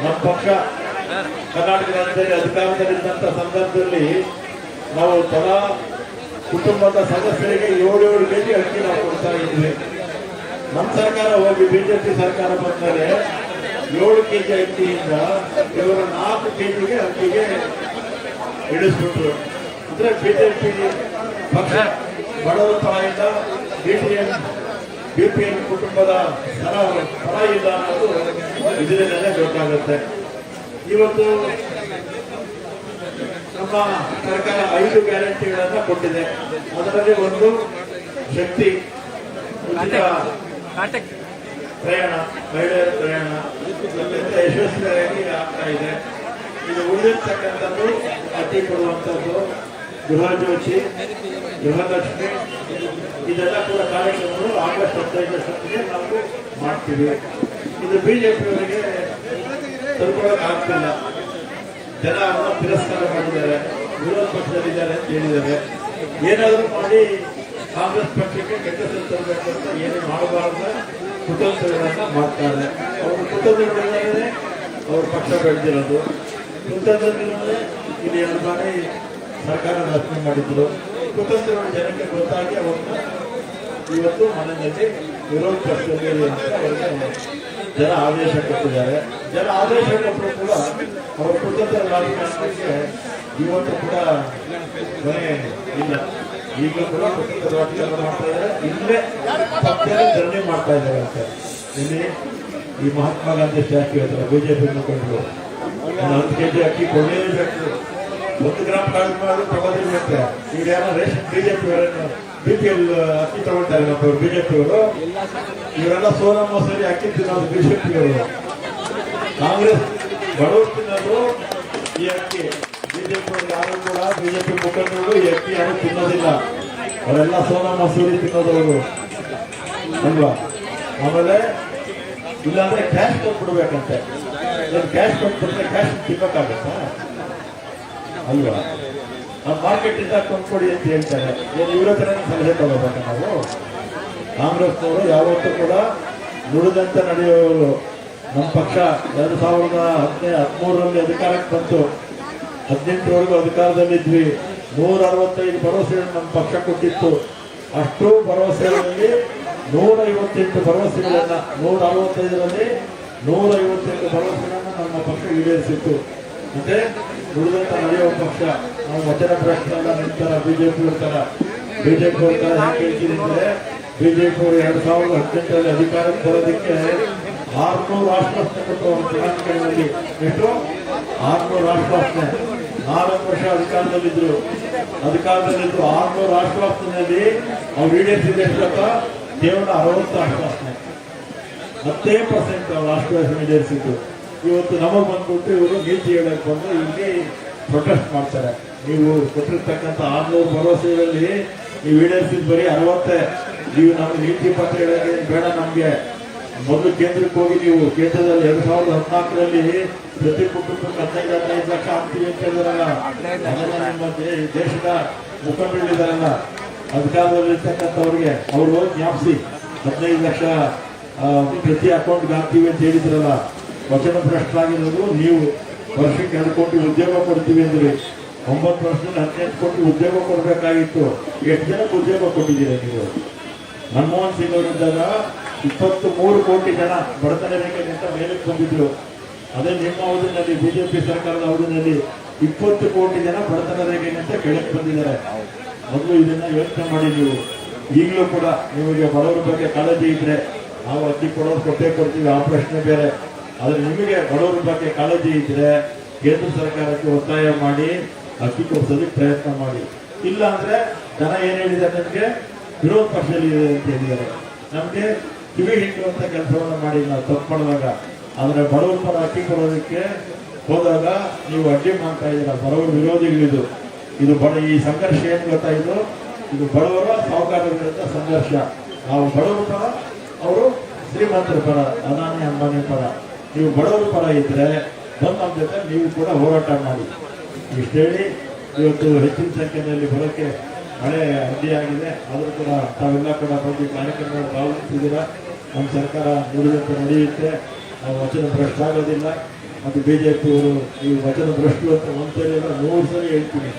ನಮ್ಮ ಪಕ್ಷ ಕರ್ನಾಟಕ ರಾಜ್ಯದಲ್ಲಿ ಅಧಿಕಾರದಲ್ಲಿದ್ದಂಥ ಸಂದರ್ಭದಲ್ಲಿ ನಾವು ತಲಾ ಕುಟುಂಬದ ಸದಸ್ಯರಿಗೆ 7 kg ಅಕ್ಕಿ ನಾವು ಕೊಡ್ತಾ ಇದ್ವಿ. ನಮ್ಮ ಸರ್ಕಾರ ಹೋಗಿ ಬಿಜೆಪಿ ಸರ್ಕಾರ ಬಂದ್ಮೇಲೆ 7 ಕೆಜಿ ಅಕ್ಕಿಯಿಂದ ಇವರು 4 ಕೆಜಿಗೆ ಅಕ್ಕಿಗೆ ಇಳಿಸ್ಬಿಟ್ರು. ಅಂದ್ರೆ ಬಿಜೆಪಿ ಪಕ್ಷ ಬಡವರ ಪರದಿಂದ ಬಿಪಿಎಲ್ ಕುಟುಂಬದ ಪರ ಇಲ್ಲ ಅನ್ನೋದು ಇದರಿಂದಲೇ ಗೊತ್ತಾಗುತ್ತೆ. ಇವತ್ತು ನಮ್ಮ ಸರ್ಕಾರ 5 ಗ್ಯಾರಂಟಿಗಳನ್ನ ಕೊಟ್ಟಿದೆ. ಅದರಲ್ಲಿ ಒಂದು ಶಕ್ತಿ ಉಚಿತ ಪ್ರಯಾಣ, ಮಹಿಳೆಯರ ಪ್ರಯಾಣ ಅತ್ಯಂತ ಯಶಸ್ವಿಯಾಗಿ ಆಗ್ತಾ ಇದೆ. ಇದು ಉಳಿದಿರ್ತಕ್ಕಂಥದ್ದು ಅತಿ ಕೊಡುವಂಥದ್ದು ಗೃಹಜ್ಯೋತಿ, ಗೃಹಲಕ್ಷ್ಮಿ, ಇದೆಲ್ಲ ಕೂಡ ಕಾರ್ಯಕ್ರಮಗಳು ಆಗಸ್ಟ್ 15 ನಾವು ಮಾಡ್ತೀವಿ. ಇದು ಬಿಜೆಪಿಯವರಿಗೆ ತಲುಪೋಕೆ ಆಗ್ತಿಲ್ಲ. ಜನ ಅವನ್ನ ತಿರಸ್ಕಾರ ಮಾಡಿದ್ದಾರೆ, ವಿರೋಧ ಪಕ್ಷದಲ್ಲಿದ್ದಾರೆ ಅಂತ ಹೇಳಿದ್ದಾರೆ. ಏನಾದರೂ ಮಾಡಿ ಕಾಂಗ್ರೆಸ್ ಪಕ್ಷಕ್ಕೆ ಕೆಟ್ಟ ಹೆಸರು ತರಬೇಕು ಅಂತ ಏನು ಮಾಡಬಾರ್ದು ಕುತಂತ್ರಗಳನ್ನ ಮಾಡ್ತಾರೆ. ಅವರು ಕುತಂತ್ರಗಳಿಂದಲೇ ಅವ್ರ ಪಕ್ಷ ಬೆಳೆದಿರೋದು. ಕುತಂತ್ರದಿಂದಲೇ ಇಲ್ಲಿ 2 ಬಾರಿ ಸರ್ಕಾರ ರಚನೆ ಮಾಡಿದ್ರು. ಕುತಂತ್ರಗಳು ಜನಕ್ಕೆ ಗೊತ್ತಾಗಿ ಅವ್ರನ್ನ ಇವತ್ತು ಮನೆಯಲ್ಲಿ ವಿರೋಧ ಪಕ್ಷದಲ್ಲಿ ಅಂತ ಅವರಿಗೆ ಜನ ಆದೇಶ ಕೊಟ್ಟಿದ್ದಾರೆ. ಜನ ಆದೇಶ ಕೊಟ್ಟರು ಕೂಡ ಅವರ ಕುತಂತ್ರ ರಾಜಕಾರಣಕ್ಕೆ ಇವತ್ತು ಕೂಡ ಕೊನೆ ಇಲ್ಲ. ಈಗಲೂ ಕೂಡ ಕುತಂತ್ರ ರಾಜಕಾರಣ ಮಾಡ್ತಾ ಇದ್ದಾರೆ. ಇಲ್ಲೇ ಪಕ್ಷದಲ್ಲಿ ಧರಣಿ ಮಾಡ್ತಾ ಇದ್ದಾರೆ ಅಂತ ಇಲ್ಲಿ ಈ ಮಹಾತ್ಮ ಗಾಂಧಿ ಸ್ಟ್ಯಾಚ್ಯೂ ಹತ್ರ ಬಿಜೆಪಿ ಮುಖಂಡರು 10 ಕೆಜಿ ಅಕ್ಕಿ ಕೊಡಲೇಬೇಕು, 1 ಗ್ರಾಮ್ ಕಾಳು ಮಾಡಿ ತಗೋದಿರ್ಬೇಕು. ಈಗ ಯಾರೋ ರೇಷನ್ ಬಿಜೆಪಿ ಬಿಪಿಎಲ್ ಅಕ್ಕಿ ತಗೊಳ್ತಾರೆ ನಮ್ಮ ಬಿಜೆಪಿಯವರು. ಇವರೆಲ್ಲ ಸೋನಾ ಮಸೂರಿ ಅಕ್ಕಿ ತಿನ್ನೋದು ಬಿಜೆಪಿಯವರು. ಕಾಂಗ್ರೆಸ್ ಬಡವರು ತಿನ್ನೋದು ಈ ಅಕ್ಕಿ. ಬಿಜೆಪಿ ಯಾರು ಕೂಡ ಬಿಜೆಪಿ ಮುಖಂಡರು ಈ ಅಕ್ಕಿ ಯಾರು ತಿನ್ನೋದಿಲ್ಲ. ಅವರೆಲ್ಲ ಸೋನಾ ಮಸೂರಿ ತಿನ್ನೋದವರು ಅಲ್ವಾ. ಆಮೇಲೆ ಇಲ್ಲಾಂದ್ರೆ ಕ್ಯಾಶ್ ಕೊಟ್ಬಿಡ್ಬೇಕಂತೆ. ಕ್ಯಾಶ್ ಕೊಟ್ಬಿಟ್ರೆ ಕ್ಯಾಶ್ ತಿನ್ನೋಕ್ಕಾಗತ್ತಾ ಅಲ್ವಾ. ನಾವು ಮಾರ್ಕೆಟ್ ಇಂದ ಕೊಂಡ್ಕೊಡಿ ಅಂತ ಹೇಳ್ತಾರೆ. ಇವ್ರ ಹತ್ರ ಸಲಹೆ ತಗೋಬೇಕು ನಾವು. ಕಾಂಗ್ರೆಸ್ನವರು ಯಾವತ್ತೂ ಕೂಡ ನುಡಿದಂತೆ ನಡೆಯುವವರು. ನಮ್ಮ ಪಕ್ಷ 2013ರಲ್ಲಿ ಅಧಿಕಾರಕ್ಕೆ ಬಂತು. 18ರವರೆಗೂ ಅಧಿಕಾರದಲ್ಲಿದ್ವಿ. 165 ಭರವಸೆಗಳನ್ನು ನಮ್ಮ ಪಕ್ಷ ಕೊಟ್ಟಿತ್ತು. ಅಷ್ಟು ಭರವಸೆಗಳಲ್ಲಿ 158 ಭರವಸೆಗಳನ್ನ 165ರಲ್ಲಿ 158 ಭರವಸೆಗಳನ್ನು ನಮ್ಮ ಪಕ್ಷ ಈಡೇರಿಸಿತ್ತು. ಮತ್ತೆ ನುಡಿದಂತ ನಡೆಯುವ ಪಕ್ಷ. ನಾವು ವಚನ ಭ್ರಷ್ಟರೆಲ್ಲ ನಿಂತರ ಬಿಜೆಪಿ ಇರ್ತಾರ. ಬಿಜೆಪಿ ಇರ್ತಾರ ಯಾಕೆ ಹೇಳ್ತೀನಿ ಅಂದ್ರೆ, ಬಿಜೆಪಿ ಅವರು 2018ರಲ್ಲಿ ಅಧಿಕಾರಕ್ಕೆ ಬರೋದಕ್ಕೆ 600 ಆಶ್ವಾಸನೆ ಕೊಟ್ಟು ಪ್ರಣಾಳಿಕೆಗಳಲ್ಲಿ ಎಷ್ಟು 600 ಆಶ್ವಾಸನೆ. 4 ವರ್ಷ ಅಧಿಕಾರದಲ್ಲಿದ್ರು 600 ಆಶ್ವಾಸನೆಯಲ್ಲಿ ಅವ್ರು ಈಡೇರಿಸಿದ ಎಷ್ಟು ಕೇವಲ 60 ಆಶ್ವಾಸನೆ. 10% ಅವ್ರ ಆಶ್ವಾಸನೆ ಈಡೇರಿಸಿದ್ದು. ಇವತ್ತು ನಮಗೆ ಬಂದ್ಬಿಟ್ಟು ಇವರು ನೀತಿ ಹೇಳಕ್ ಬಂದು ಇಲ್ಲಿ ಪ್ರೊಟೆಸ್ಟ್ ಮಾಡ್ತಾರೆ. ನೀವು ಕೊಟ್ಟಿರ್ತಕ್ಕಂಥ 600 ಭರವಸೆಗಳಲ್ಲಿ ನೀವು ಈಡೇರಿಸಿದ ಬರೀ 60. ನೀವು ನಮ್ಗೆ ನೀತಿ ಪತ್ರ ಹೇಳಕ್ಕೆ ಬೇಡ. ನಮ್ಗೆ ಮೊದಲು ಕೇಂದ್ರಕ್ಕೆ ಹೋಗಿ ನೀವು ಕೇಂದ್ರದಲ್ಲಿ 2014ರಲ್ಲಿ ಪ್ರತಿ ಕುಟುಂಬಕ್ಕೆ 15 ಲಕ್ಷ ಆಗ್ತೀವಿ ಅಂತ ಹೇಳಿದಾರಲ್ಲ. ಅದನ್ನ ನಿಮ್ಮ ದೇಶದ ಮುಖಂಡರಿದ್ದಾರಲ್ಲ ಅಧಿಕಾರದಲ್ಲಿರ್ತಕ್ಕಂಥವ್ರಿಗೆ ಅವರು ಜ್ಞಾಪಿಸಿ 15 ಲಕ್ಷ ಪ್ರತಿ ಅಕೌಂಟ್ಗೆ ಹಾಕ್ತೀವಿ ಅಂತ ಹೇಳಿದ್ರಲ್ಲ. ವಚನ ಭ್ರಷ್ಟರಾಗಿರೋದು ನೀವು. ವರ್ಷಕ್ಕೆ 2 ಕೋಟಿ ಉದ್ಯೋಗ ಕೊಡ್ತೀವಿ ಅಂದ್ರೆ 9 ವರ್ಷದಲ್ಲಿ 18 ಕೋಟಿ ಉದ್ಯೋಗ ಕೊಡಬೇಕಾಗಿತ್ತು. ಎಷ್ಟು ಜನಕ್ಕೆ ಉದ್ಯೋಗ ಕೊಟ್ಟಿದ್ದೀರಾ ನೀವು? ಮನಮೋಹನ್ ಸಿಂಗ್ ಅವರಿದ್ದಾಗ 23 ಕೋಟಿ ಜನ ಬಡತನ ರೇಖೆಗಿಂತ ಮೇಲಕ್ಕೆ ಬಂದಿದ್ರು. ಅದೇ ನಿಮ್ಮ ಅವಧಿನಲ್ಲಿ ಬಿಜೆಪಿ ಸರ್ಕಾರದ ಅವಧಿನಲ್ಲಿ 20 ಕೋಟಿ ಜನ ಬಡತನ ರೇಖೆಗಿಂತ ಕೆಳಕ್ಕೆ ಬಂದಿದ್ದಾರೆ. ಮೊದಲು ಇದನ್ನ ಯೋಚನೆ ಮಾಡಿ ನೀವು. ಈಗಲೂ ಕೂಡ ನಿಮಗೆ ಬಡವರ ಬಗ್ಗೆ ಕಾಳಜಿ ಇದ್ರೆ ನಾವು ಅಕ್ಕಿ ಕೊಡೋರು ಕೊಟ್ಟೇ ಕೊಡ್ತೀವಿ, ಆ ಪ್ರಶ್ನೆ ಬೇರೆ. ಆದ್ರೆ ನಿಮಗೆ ಬಡವರ ಬಗ್ಗೆ ಕಾಳಜಿ ಇದ್ರೆ ಕೇಂದ್ರ ಸರ್ಕಾರಕ್ಕೆ ಒತ್ತಾಯ ಮಾಡಿ ಅಕ್ಕಿ ಕೊಡಿಸೋದಕ್ಕೆ ಪ್ರಯತ್ನ ಮಾಡಿ. ಇಲ್ಲ ಅಂದ್ರೆ ಜನ ಏನ್ ಹೇಳಿದ್ದಾರೆ, ನಮಗೆ ವಿರೋಧ ಪಕ್ಷದಲ್ಲಿ ಇದೆ ಅಂತ ಹೇಳಿದ್ದಾರೆ. ನಮ್ಗೆ ಕಿವಿ ಹಿಂಡುವಂತ ಕೆಲಸವನ್ನು ಮಾಡಿ ನಾವು ತಪ್ಪು ಮಾಡುವಾಗ. ಆದ್ರೆ ಬಡವರ ಪರ ಅಕ್ಕಿ ಕೊಡೋದಕ್ಕೆ ಹೋದಾಗ ನೀವು ಅಡ್ಡಿ ಮಾಡ್ತಾ ಇದ್ದೀರಾ. ಬಡವರ ವಿರೋಧಿಗಳಿದು. ಇದು ಈ ಸಂಘರ್ಷ ಏನ್ ಗೊತ್ತಾಯಿತು, ಇದು ಬಡವರ ಸಾಹುಕಾರರ ವಿರುದ್ಧ ಸಂಘರ್ಷ. ನಾವು ಬಡವರ ಪರ, ಅವರು ಶ್ರೀಮಂತರ ಪರ, ಅದಾನಿ ಅಂಬಾನಿ ಪರ. ನೀವು ಬಡವರ ಪರ ಇದ್ರೆ ಬಂದು ನಮ್ಮ ಜೊತೆ ನೀವು ಕೂಡ ಹೋರಾಟ ಮಾಡಿ. ಇಷ್ಟೇಳಿ ಇವತ್ತು ಹೆಚ್ಚಿನ ಸಂಖ್ಯೆಯಲ್ಲಿ ಬರೋಕ್ಕೆ ಮಳೆ ಅಡ್ಡಿಯಾಗಿದೆ. ಆದರೂ ಕೂಡ ತಾವೆಲ್ಲ ಕೂಡ ಬಂದು ಕಾರ್ಯಕ್ರಮಗಳು ಭಾಗವಹಿಸಿದ್ದೀರಾ. ನಮ್ಮ ಸರ್ಕಾರ ನುಡಿದಂತೆ ನಡೆಯುತ್ತೆ. ನಾವು ವಚನ ಭ್ರಷ್ಟ ಆಗೋದಿಲ್ಲ. ಮತ್ತು ಬಿಜೆಪಿಯವರು ಈ ವಚನ ಭ್ರಷ್ಟು ಅಂತ ಒಂದ್ಸರಿ ಇಲ್ಲ 100 ಸರಿ ಹೇಳ್ತೀನಿ.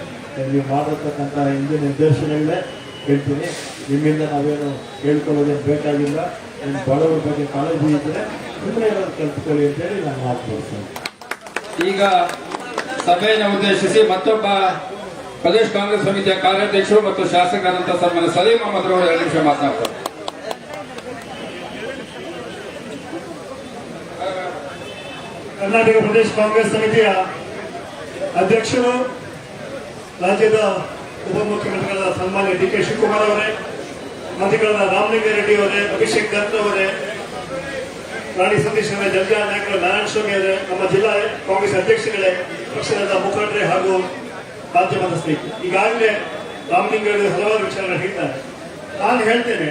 ನೀವು ಮಾಡಿರ್ತಕ್ಕಂಥ ಹಿಂದಿನ ನಿರ್ದೇಶನಗಳೇ ಹೇಳ್ತೀನಿ. ನಿಮ್ಮಿಂದ ನಾವೇನು ಹೇಳ್ಕೊಳ್ಳೋದೇನು ಬೇಕಾಗಿಲ್ಲ. ನಿಮ್ಮ ಬಡವರ ಬಗ್ಗೆ ಕಾಳಜಿ ಇದ್ರೆ ಸುಮ್ಮನೆ ಇರೋದು ಕಲ್ತ್ಕೊಳ್ಳಿ ಅಂತೇಳಿ ನಾನು ಮಾತು ಕೊಡ್ತೇನೆ. ಈಗ ಸಭೆಯನ್ನು ಉದ್ದೇಶಿಸಿ ಮತ್ತೊಬ್ಬ ಪ್ರದೇಶ ಕಾಂಗ್ರೆಸ್ ಸಮಿತಿಯ ಕಾರ್ಯಾಧ್ಯಕ್ಷರು ಮತ್ತು ಶಾಸಕರಾದಂತಹ ಸನ್ಮಾನ್ಯ ಸಲೀಂ ಅಹಮದ್ ಅವರು 2 ನಿಮಿಷ ಮಾತನಾಡ್ತಾರೆ. ಕರ್ನಾಟಕ ಪ್ರದೇಶ ಕಾಂಗ್ರೆಸ್ ಸಮಿತಿಯ ಅಧ್ಯಕ್ಷರು, ರಾಜ್ಯದ ಉಪಮುಖ್ಯಮಂತ್ರಿಗಳಾದ ಸನ್ಮಾನ್ಯ ಡಿ ಕೆ ಶಿವಕುಮಾರ್ ಅವರೇ, ಮಂತ್ರಿಗಳಾದ ರಾಮಲಿಂಗಾರೆಡ್ಡಿ ಅವರೇ, ಅಭಿಷೇಕ್ ದತ್ ಅವರೇ, ರಾಣಿ ಸತೀಶ್ ಅವರೇ, ಜಗ್ಗಾ ನಾಯಕರು, ನಾರಾಯಣ ಸ್ವಾಮಿ ಅವರೇ, ನಮ್ಮ ಜಿಲ್ಲಾ ಕಾಂಗ್ರೆಸ್ ಅಧ್ಯಕ್ಷಗಳೇ, ಪಕ್ಷದ ಮುಖಂಡರೇ ಹಾಗೂ ಮಾಧ್ಯಮದ ಸ್ನೇಹಿತರು, ಈಗಾಗಲೇ ರಾಮಲಿಂಗಾರೆಡ್ಡಿ ಹಲವಾರು ವಿಚಾರಗಳು ಹೇಳ್ತಾರೆ. ನಾನು ಹೇಳ್ತೇನೆ,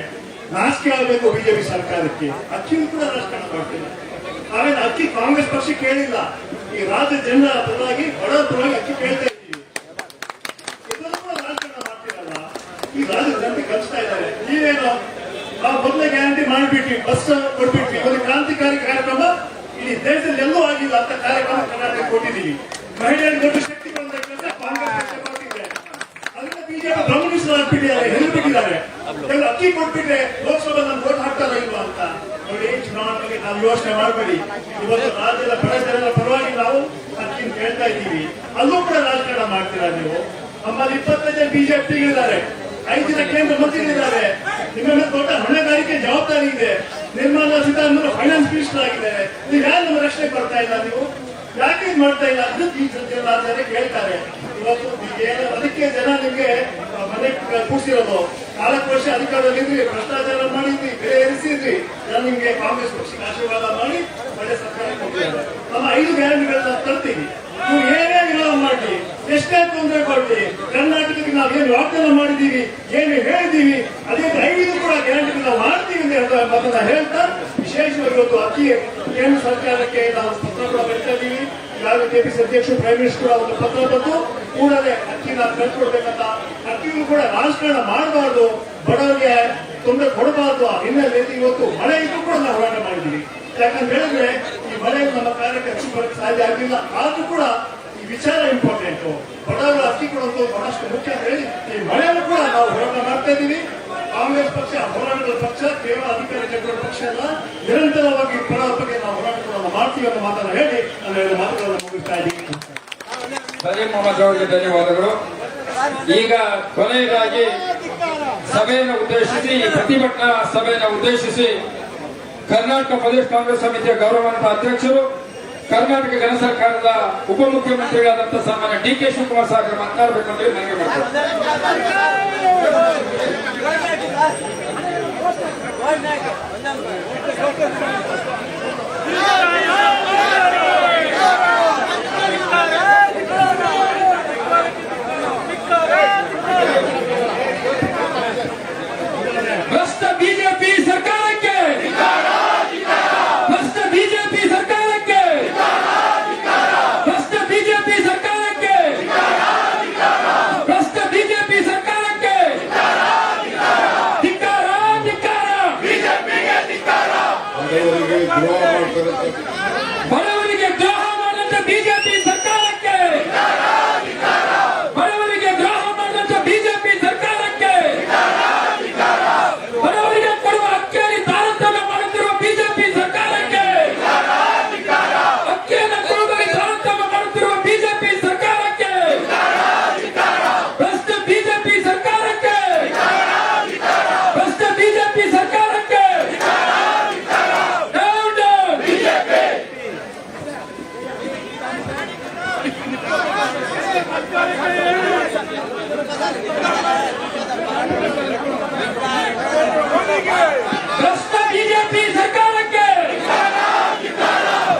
ನಾಚಿಕೆ ಆಗಬೇಕು ಬಿಜೆಪಿ ಸರ್ಕಾರಕ್ಕೆ. ಅಕ್ಕಿಯೂ ಕೂಡ ರಾಜಕಾರಣ ಮಾಡ್ತೇನೆ. ನಾವೇನು ಅಕ್ಕಿ ಕಾಂಗ್ರೆಸ್ ಪಕ್ಷ ಕೇಳಿಲ್ಲ, ಈ ರಾಜ್ಯ ಜನರ ಪರವಾಗಿ ಬಡವರ ಪರವಾಗಿ ಅಕ್ಕಿ ಕೇಳ್ತಾ ಇದ್ದೀವಿ. ಇದನ್ನು ಕೂಡ ರಾಜಕಾರಣ ಮಾಡ್ತೀರಲ್ಲ, ಈ ರಾಜ್ಯದ ಜನತೆ ಕಲಿಸ್ತಾ ಇದ್ದಾರೆ. ನೀವೇನು ನಾವು ಮೊದಲೇ ಗ್ಯಾರಂಟಿ ಮಾಡಿಬಿಟ್ವಿ, ಬಸ್ ಕೊಟ್ಬಿಟ್ವಿ, ಒಂದು ಕ್ರಾಂತಿಕಾರಿ ಕಾರ್ಯಕ್ರಮ ಇಡೀ ದೇಶದಲ್ಲಿ ಎಲ್ಲೂ ಆಗಿಲ್ಲ ಅಂತ ಕಾರ್ಯಕ್ರಮ ಕರ್ನಾಟಕ ಕೊಟ್ಟಿದ್ದೀವಿ. ಮಹಿಳೆಯರಿಗೆ ದೊಡ್ಡ ಶಕ್ತಿ ಬಂದ ಕಾಂಗ್ರೆಸ್ ಪಕ್ಷ ಕೊಟ್ಟಿದೆ, ಅದನ್ನ ಬಿಜೆಪಿ ಗಮನಿಸಲಾಗ್ಬಿಟ್ಟಿದ್ದಾರೆ, ಹೆದರ್ಬಿಟ್ಟಿದ್ದಾರೆ. ಅಕ್ಕಿ ಕೊಟ್ಬಿಟ್ರೆ ಲೋಕಸಭೆ ನಮ್ಗೆ ವೋಟ್ ಹಾಕ್ತಾರ ಇಲ್ವಾ ಅಂತ ನೋಡಿ. ಚುನಾವಣೆಗೆ ನಾವು ಯೋಚನೆ ಮಾಡಬೇಡಿ. ಇವತ್ತು ರಾಜ್ಯದ ಬಡ ಜನರ ಪರವಾಗಿ ನಾವು ಅಕ್ಕಿ ಕೇಳ್ತಾ ಇದ್ದೀವಿ, ಅಲ್ಲೂ ಕೂಡ ರಾಜಕಾರಣ ಮಾಡ್ತೀರಾ ನೀವು. ನಮ್ಮಲ್ಲಿ 25 ಜನ ಬಿಜೆಪಿಗಳಿದ್ದಾರೆ, 5 ಜನ ಕೇಂದ್ರ ಮಂತ್ರಿಗಳಿದ್ದಾರೆ. ನಿಮ್ಮ ಮೇಲೆ ದೊಡ್ಡ ಹೊಣೆಗಾರಿಕೆ ಜವಾಬ್ದಾರಿ ಇದೆ. ನಿರ್ಮಲಾ ಸೀತಾರಾಮನ್ ಫೈನಾನ್ಸ್ ಮಿನಿಸ್ಟರ್ ಆಗಿದ್ದಾರೆ. ನೀವು ಯಾರು ನಮ್ಮ ರಕ್ಷಣೆ ಬರ್ತಾ ಇಲ್ಲ, ನೀವು ಯಾಕೆ ಇದು ಮಾಡ್ತಾ ಇಲ್ಲ ಅಂತ ಈ ಜನ ಕೇಳ್ತಾರೆ. ಇವತ್ತು ಅದಕ್ಕೆ ಜನ ನಿಮ್ಗೆ ಮನೆ ಕೂಡಿಸಿರೋದು. 4 ವರ್ಷ ಅಧಿಕಾರದಲ್ಲಿದ್ರಿ, ಭ್ರಷ್ಟಾಚಾರ ಮಾಡಿದ್ರಿ, ಬೆಲೆ ಏರಿಸಿದ್ರಿ, ಜನ ನಿಮ್ಗೆ ಕಾಂಗ್ರೆಸ್ ಪಕ್ಷಕ್ಕೆ ಆಶೀರ್ವಾದ ಮಾಡಿ ಒಳ್ಳೆ ಸರ್ಕಾರ ಕೊಟ್ಟಿದ್ದಾರೆ. ನಮ್ಮ 5 ಗ್ಯಾರಂಟಿಗಳನ್ನ ತರ್ತೀವಿ. ನೀವು ಏನೇ ವಿರೋಧ ಮಾಡಿ, ಎಷ್ಟೇ ತೊಂದರೆ ಕೊಡ್ಲಿ, ಕರ್ನಾಟಕಕ್ಕೆ ನಾವು ಏನು ವಾಗ್ದಾನ ಮಾಡಿದ್ದೀವಿ, ಏನು ಹೇಳಿದ್ದೀವಿ, ಅದೇ 5 ಕೂಡ ಗ್ಯಾರಂಟಿ ನಾವು ಮಾಡ್ತೀವಿ ಅಂತ ಮತನ್ನ ಹೇಳ್ತಾ, ವಿಶೇಷವಾಗಿ ಇವತ್ತು ಅಕ್ಕಿ ಕೇಂದ್ರ ಸರ್ಕಾರಕ್ಕೆ ನಾವು ಪತ್ರ ಕೂಡ ಬರೀತಾ ಇದ್ದೀವಿ. ಈಗಾಗಲೇ ಕೆಪಿಸಿ ಅಧ್ಯಕ್ಷರು, ಪ್ರೈಮ್ ಮಿನಿಸ್ಟರ್ ಒಂದು ಪತ್ರ ಬಂದು ಕೂಡಲೇ ಅಕ್ಕಿನ ಕಳ್ಕೊಡ್ಬೇಕಂತ. ಅಕ್ಕಿಗೂ ಕೂಡ ರಾಜಕಾರಣ ಮಾಡಬಾರ್ದು, ಬಡವರಿಗೆ ತೊಂದರೆ ಕೊಡಬಾರ್ದು ಆ ಹಿನ್ನೆಲೆಯಲ್ಲಿ ಇವತ್ತು ಮಳೆ ಇದ್ದು ಕೂಡ ನಾವು ಹೋರಾಟ ಮಾಡಿದ್ದೀವಿ. ಯಾಕಂತ ಹೇಳಿದ್ರೆ ಈ ಮಳೆ ನಮ್ಮ ಕಾರ್ಯಕ್ಕೆ ಅಕ್ಕಿ ಬರಕ್ಕೆ ಸಾಧ್ಯ ಆಗಲಿಲ್ಲ. ಆದ್ರೂ ಕೂಡ ಈ ವಿಚಾರ ಇಂಪಾರ್ಟೆಂಟ್. ಬಡವರು ಅಕ್ಕಿ ಕೊಡೋದು ಬಹಳಷ್ಟು ಮುಖ್ಯ ಅಂತ ಹೇಳಿ ಈ ಮಳೆಯನ್ನು ಕೂಡ ನಾವು ಹೋರಾಟ ಮಾಡ್ತಾ ಇದ್ದೀವಿ. ಕಾಂಗ್ರೆಸ್ ಪಕ್ಷ ಹೋರಾಟದ ಪಕ್ಷ, ಕೇವಲ ಅಧಿಕಾರಕ್ಕೆ ಪಕ್ಷ ಅಲ್ಲ, ನಿರಂತರವಾಗಿ ಬಡವರ ಬಗ್ಗೆ ನಾವು ಹೋರಾಟಗಳನ್ನು ಮಾಡ್ತೀವಿ ಅನ್ನೋ ಮಾತನ್ನು ಹೇಳಿ ನಾನು ಮಾತುಗಳನ್ನು ಮುಗಿಸ್ತಾ ಇದ್ದೀನಿ. ಸಲೀಂ ಅಹಮದ್ ಅವರಿಗೆ ಧನ್ಯವಾದಗಳು. ಈಗ ಕೊನೆಯದಾಗಿ ಸಭೆಯನ್ನು ಉದ್ದೇಶಿಸಿ, ಪ್ರತಿಭಟನಾ ಸಭೆಯನ್ನು ಉದ್ದೇಶಿಸಿ ಕರ್ನಾಟಕ ಪ್ರದೇಶ ಕಾಂಗ್ರೆಸ್ ಸಮಿತಿಯ ಗೌರವಾನ್ವಿತ ಅಧ್ಯಕ್ಷರು, ಕರ್ನಾಟಕ ಜನ ಸರ್ಕಾರದ ಉಪಮುಖ್ಯಮಂತ್ರಿಗಳಾದಂತಹ ಸನ್ಮಾನ್ಯ ಡಿ ಕೆ ಶಿವಕುಮಾರ್ ಸಾಹೇಬರು ಮಾತನಾಡಬೇಕಂತ ಮನವಿ ಮಾಡ್ತಾರೆ. ಭ್ರಷ್ಟ ಬಿಜೆಪಿ ಸರ್ಕಾರಕ್ಕೆ, ಭ್ರಷ್ಟ ಬಿಜೆಪಿ ಸರ್ಕಾರಕ್ಕೆ, ಭ್ರಷ್ಟ ಬಿಜೆಪಿ ಸರ್ಕಾರಕ್ಕೆ, ಭ್ರಷ್ಟ ಬಿಜೆಪಿ ಸರ್ಕಾರಕ್ಕೆ ಧಿಕ್ಕಾರ, ಧಿಕ್ಕಾರ, ಬಿಜೆಪಿಗೆ ಧಿಕ್ಕಾರ. ಬಡವರಿಗೆ ದ್ರೋಹ ಮಾಡಿದಂತ ಬಿಜೆಪಿ ಸರ್ಕಾರಕ್ಕೆ, ಬಡವರಿಗೆ ದ್ರೋಹ ಮಾಡಿದಂತ ಬಿಜೆಪಿ ಸರ್ಕಾರಕ್ಕೆ, ಬಡವರಿಗೆ ಕೊಡುವ ಅಕ್ಕಿಯಲ್ಲಿ ತಾರತಮ್ಯ ಮಾಡುತ್ತಿರುವ ಬಿಜೆಪಿ ಸರ್ಕಾರಕ್ಕೆ, ಅಕ್ಕಿಯನ್ನು ಕೊಡುವಲ್ಲಿ ತಾರತಮ್ಯ ಮಾಡುತ್ತಿರುವ ಬಿಜೆಪಿ ಸರ್ಕಾರಕ್ಕೆ, ಭ್ರಷ್ಟ ಬಿಜೆಪಿ ಸರ್ಕಾರಕ್ಕೆ, ಭ್ರಷ್ಟ ಬಿಜೆಪಿ ಸರ್ಕಾರಕ್ಕೆ ಡೌನ್ ಡೌನ್ ಬಿಜೆಪಿ. ಭ್ರಷ್ಟ ಬಿಜೆಪಿ ಸರ್ಕಾರಕ್ಕೆ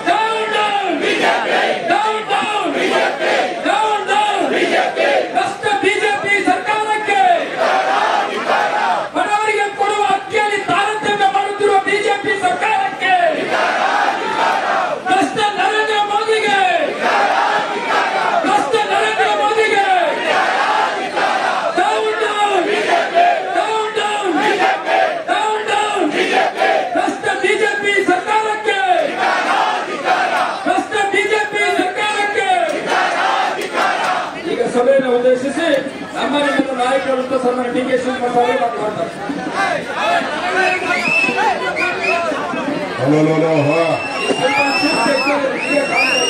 down down BJP, down down BJP, down down BJP. ಭ್ರಷ್ಟ ಬಿಜೆಪಿ ಸರ್ಕಾರಕ್ಕೆ, ಬಡವರಿಗೆ ಕೊಡುವ ಅಕ್ಕಿಯಲ್ಲಿ ತಾರತಮ್ಯ ಮಾಡುತ್ತಿರುವ ಬಿಜೆಪಿ ಸರ್ಕಾರಕ್ಕೆ, ಭ್ರಷ್ಟ ನರೇಂದ್ರ ಮೋದಿಗೆ, ಭ್ರಷ್ಟ ನರೇಂದ್ರ ಮೋದಿಗೆ down down BJP, down down BJP, down down BJP. ಭ್ರಷ್ಟ ಬಿಜೆಪಿ ಸರ್ಕಾರಕ್ಕೆ, ಭ್ರಷ್ಟ ಬಿಜೆಪಿ ಸರ್ಕಾರಕ್ಕೆ. ಈಗ ಸಭೆಯನ್ನು ಉದ್ದೇಶಿಸಿ ನಮ್ಮ ನಿಮ್ಮನ್ನು ನಾಯಕರು ಸನ್ಮಾನ್ಯ ಡಿ ಕೆ ಶಿವಕುಮಾರ್ ಮಾತನಾಡ್ತಾರೆ. हेलो हेलो हाँ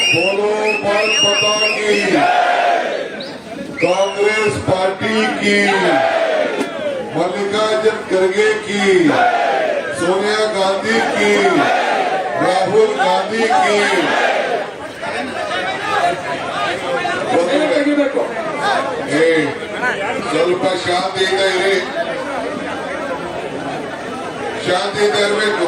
बोलो भारत माता की कांग्रेस पार्टी की मल्लिकार्जुन खड़गे की सोनिया गांधी की राहुल गांधी की ತೆಗಿಬೇಕು. ಸ್ವಲ್ಪ ಶಾಂತಿಯಿಂದ ಇರಿ, ಶಾಂತಿಯಿಂದ ಇರಬೇಕು.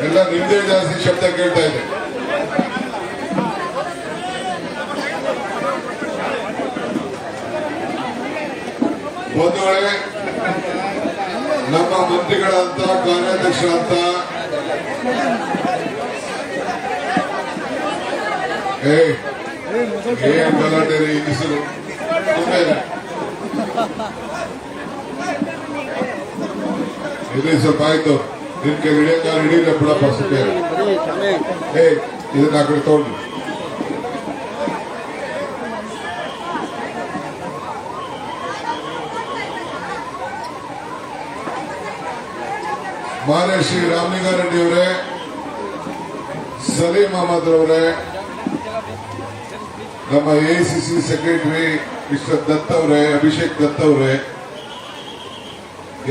ಎಲ್ಲ ನಿಮ್ದೇ ಜಾಸ್ತಿ ಶಬ್ದ ಕೇಳ್ತಾ ಇದೆ. ಬಂಧುಗಳೇ, ನಮ್ಮ ಮಂತ್ರಿಗಳಂತ ಕಾರ್ಯಾಧ್ಯಕ್ಷರಂತ ಏನ್ ಗಲಾಟೆ ರೀ ಹೆಸರು ಇಲ್ಲಿ ಸ್ವಲ್ಪ ಆಯ್ತು. ನಿನ್ ಕೈ ಹಿಡಿಯಕ ಹಿಡಿಯಲ್ಲ ಬಿಡಪ್ಪ ಸುಮ್ಮನೆ. ಇದನ್ನ ಆ ಕಡೆ ತಗೊಂಡು ಮಾನ್ಯ ಶ್ರೀ ರಾಮಲಿಂಗಾರೆಡ್ಡಿ ಅವರೇ, ಸಲೀಂ ಅಹಮದ್ ಅವರೇ, ನಮ್ಮ ಎಐಸಿಸಿ ಸೆಕ್ರೆಟರಿ ಮಿಸ್ಟರ್ ದತ್ ಅವರೇ, ಅಭಿಷೇಕ್ ದತ್ ಅವರೇ,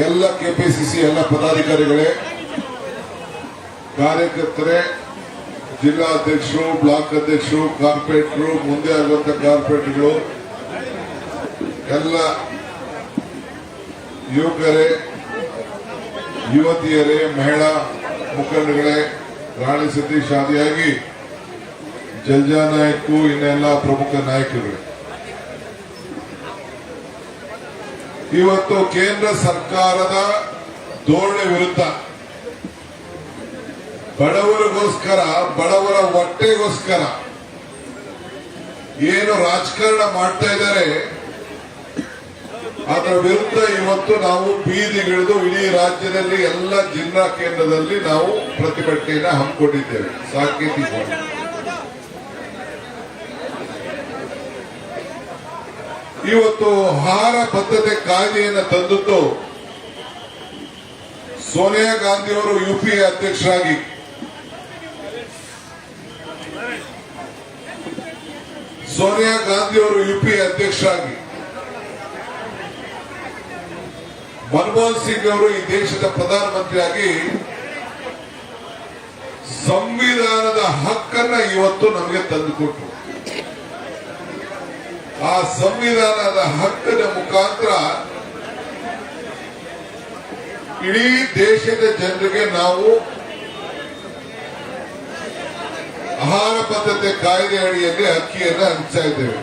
ಎಲ್ಲ ಕೆಪಿಸಿಸಿ ಎಲ್ಲ ಪದಾಧಿಕಾರಿಗಳೇ, ಕಾರ್ಯಕರ್ತರೇ, ಜಿಲ್ಲಾಧ್ಯಕ್ಷರು, ಬ್ಲಾಕ್ ಅಧ್ಯಕ್ಷರು, ಕಾರ್ಪೊರೇಟರು, ಮುಂದೆ ಆಗುವಂತ ಕಾರ್ಪೊರೇಟರ್ಗಳು, ಎಲ್ಲ ಯುವಕರೇ, ಯುವತಿಯರೇ, ಮಹಿಳಾ ಮುಖಂಡಗಳೇ, ರಾಣಿ ಸತೀಶ್ ಆದಿಯಾಗಿ ಜಲ್ಜಾ ನಾಯಕು, ಇನ್ನೆಲ್ಲ ಪ್ರಮುಖ ನಾಯಕರುಗಳೇ, ಇವತ್ತು ಕೇಂದ್ರ ಸರ್ಕಾರದ ಧೋರಣೆ ವಿರುದ್ಧ ಬಡವರಿಗೋಸ್ಕರ, ಬಡವರ ಹೊಟ್ಟೆಗೋಸ್ಕರ ಏನು ರಾಜಕಾರಣ ಮಾಡ್ತಾ ಇದ್ದಾರೆ ಅದರ ವಿರುದ್ಧ ಇವತ್ತು ನಾವು ಬೀದಿಗಿಳಿದು ಇಡೀ ರಾಜ್ಯದಲ್ಲಿ ಎಲ್ಲ ಜಿಲ್ಲಾ ಕೇಂದ್ರದಲ್ಲಿ ನಾವು ಪ್ರತಿಭಟನೆಯನ್ನು ಹಮ್ಮಿಕೊಂಡಿದ್ದೇವೆ. ಸಾಂಕೇತಿಕವಾಗಿ ಇವತ್ತು ಆಹಾರ ಭದ್ರತೆ ಕಾಯ್ದೆಯನ್ನು ತಂದದ್ದು ಸೋನಿಯಾ ಗಾಂಧಿ ಅವರು ಯುಪಿಎ ಅಧ್ಯಕ್ಷರಾಗಿ, ಸೋನಿಯಾ ಗಾಂಧಿ ಅವರು ಯುಪಿಎ ಅಧ್ಯಕ್ಷರಾಗಿ, ಮನಮೋಹನ್ ಸಿಂಗ್ ಅವರು ಈ ದೇಶದ ಪ್ರಧಾನಮಂತ್ರಿಯಾಗಿ ಸಂವಿಧಾನದ ಹಕ್ಕನ್ನ ಇವತ್ತು ನಮಗೆ ತಂದುಕೊಟ್ರು. ಆ ಸಂವಿಧಾನದ ಹಕ್ಕದ ಮುಖಾಂತರ ಇಡೀ ದೇಶದ ಜನರಿಗೆ ನಾವು ಆಹಾರ ಭದ್ರತೆ ಕಾಯ್ದೆ ಅಡಿಯಲ್ಲಿ ಅಕ್ಕಿಯನ್ನು ಹಂಚ್ತಾ ಇದ್ದೇವೆ.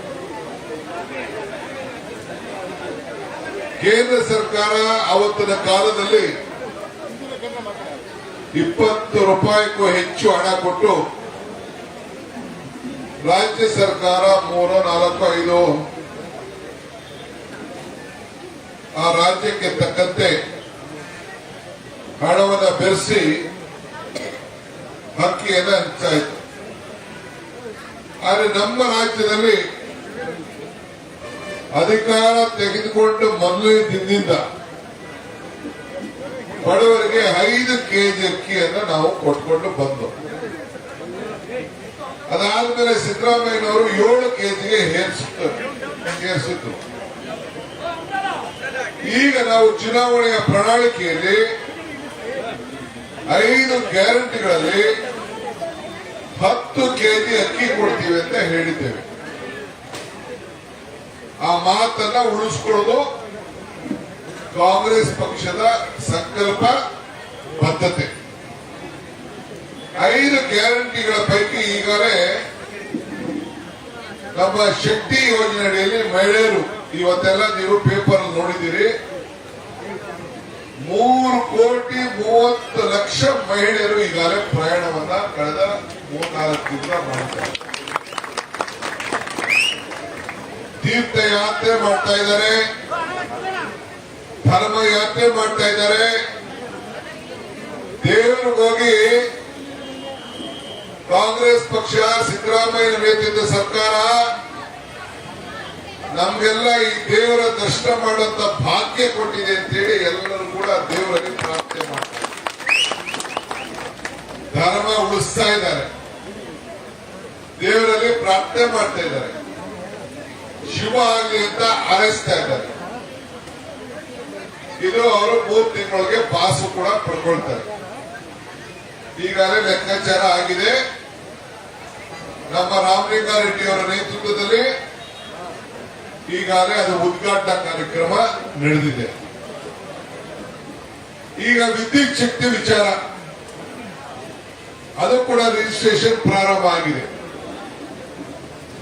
ಕೇಂದ್ರ ಸರ್ಕಾರ ಅವತ್ತಿನ ಕಾಲದಲ್ಲಿ 20 ರೂಪಾಯಿಗೂ ಹೆಚ್ಚು ಹಣ ಕೊಟ್ಟು ರಾಜ್ಯ ಸರ್ಕಾರ 3, 4, 5 ಆ ರಾಜ್ಯಕ್ಕೆ ತಕ್ಕಂತೆ ಹಣವನ್ನು ಬೆರೆಸಿ ಅಕ್ಕಿಯನ್ನು ಹಂಚ್ತಾ ಇತ್ತು. ಆದರೆ ನಮ್ಮ ರಾಜ್ಯದಲ್ಲಿ ಅಧಿಕಾರ ತೆಗೆದುಕೊಂಡು ಮೊದಲನೇ ದಿನದಿಂದ ಬಡವರಿಗೆ 5 ಕೆಜಿ ಅಕ್ಕಿಯನ್ನು ನಾವು ಕೊಟ್ಕೊಂಡು ಬಂದು, ಅದಾದ್ಮೇಲೆ ಸಿದ್ದರಾಮಯ್ಯನವರು 7 ಕೆಜಿಗೆ ಏರಿಸಿದ್ರು. ಈಗ ನಾವು ಚುನಾವಣೆಯ ಪ್ರಣಾಳಿಕೆಯಲ್ಲಿ 5 ಗ್ಯಾರಂಟಿಗಳಲ್ಲಿ 10 ಕೆಜಿ ಅಕ್ಕಿ ಕೊಡ್ತೀವಿ ಅಂತ ಹೇಳಿದ್ದೇವೆ. ಆ ಮಾತನ್ನ ಉಳಿಸ್ಕೊಳ್ಳೋದು ಕಾಂಗ್ರೆಸ್ ಪಕ್ಷದ ಸಂಕಲ್ಪ ಬದ್ಧತೆ. 5 ಗ್ಯಾರಂಟಿಗಳ ಪೈಕಿ ಈಗಾಗಲೇ ನಮ್ಮ ಶಕ್ತಿ ಯೋಜನೆ ಅಡಿಯಲ್ಲಿ ಮಹಿಳೆಯರು, ಇವತ್ತೆಲ್ಲ ನೀವು ಪೇಪರ್ ನೋಡಿದ್ದೀರಿ, 3,30,00,000 ಮಹಿಳೆಯರು ಈಗಾಗಲೇ ಪ್ರಯಾಣವನ್ನ ಕಳೆದ 3-4 ದಿನ ಮಾಡಿದ್ದಾರೆ. ತೀರ್ಥಯಾತ್ರೆ ಮಾಡ್ತಾ ಇದ್ದಾರೆ, ಧರ್ಮ ಯಾತ್ರೆ ಮಾಡ್ತಾ ಇದ್ದಾರೆ. ದೇವರಿಗೋಗಿ ಕಾಂಗ್ರೆಸ್ ಪಕ್ಷ, ಸಿದ್ದರಾಮಯ್ಯ ನೇತೃತ್ವದ ಸರ್ಕಾರ ನಮ್ಗೆಲ್ಲ ಈ ದೇವರ ದರ್ಶನ ಮಾಡುವಂತ ಭಾಗ್ಯ ಕೊಟ್ಟಿದೆ ಅಂತೇಳಿ ಎಲ್ಲರೂ ಕೂಡ ದೇವರಲ್ಲಿ ಪ್ರಾರ್ಥನೆ ಮಾಡ್ತಾರೆ, ಧರ್ಮ ಉಳಿಸ್ತಾ ಇದ್ದಾರೆ, ದೇವರಲ್ಲಿ ಪ್ರಾರ್ಥನೆ ಮಾಡ್ತಾ ಇದ್ದಾರೆ, ಶುಭ ಆಗಲಿ ಅಂತ ಹಾರೈಸ್ತಾ ಇದ್ದಾರೆ. ಇದು ಅವರು 3 ತಿಂಗಳಿಗೆ ಪಾಸು ಕೂಡ ಪಡ್ಕೊಳ್ತಾರೆ. ಈಗಾಗಲೇ ಲೆಕ್ಕಾಚಾರ ಆಗಿದೆ. ನಮ್ಮ ರಾಮಲಿಂಗಾರೆಡ್ಡಿ ಅವರ ನೇತೃತ್ವದಲ್ಲಿ ಈಗಾಗಲೇ ಅದು ಉದ್ಘಾಟನಾ ಕಾರ್ಯಕ್ರಮ ನಡೆದಿದೆ. ಈಗ ವಿದ್ಯುತ್ ಶಕ್ತಿ ವಿಚಾರ, ಅದು ಕೂಡ ರಿಜಿಸ್ಟ್ರೇಷನ್ ಪ್ರಾರಂಭ ಆಗಿದೆ.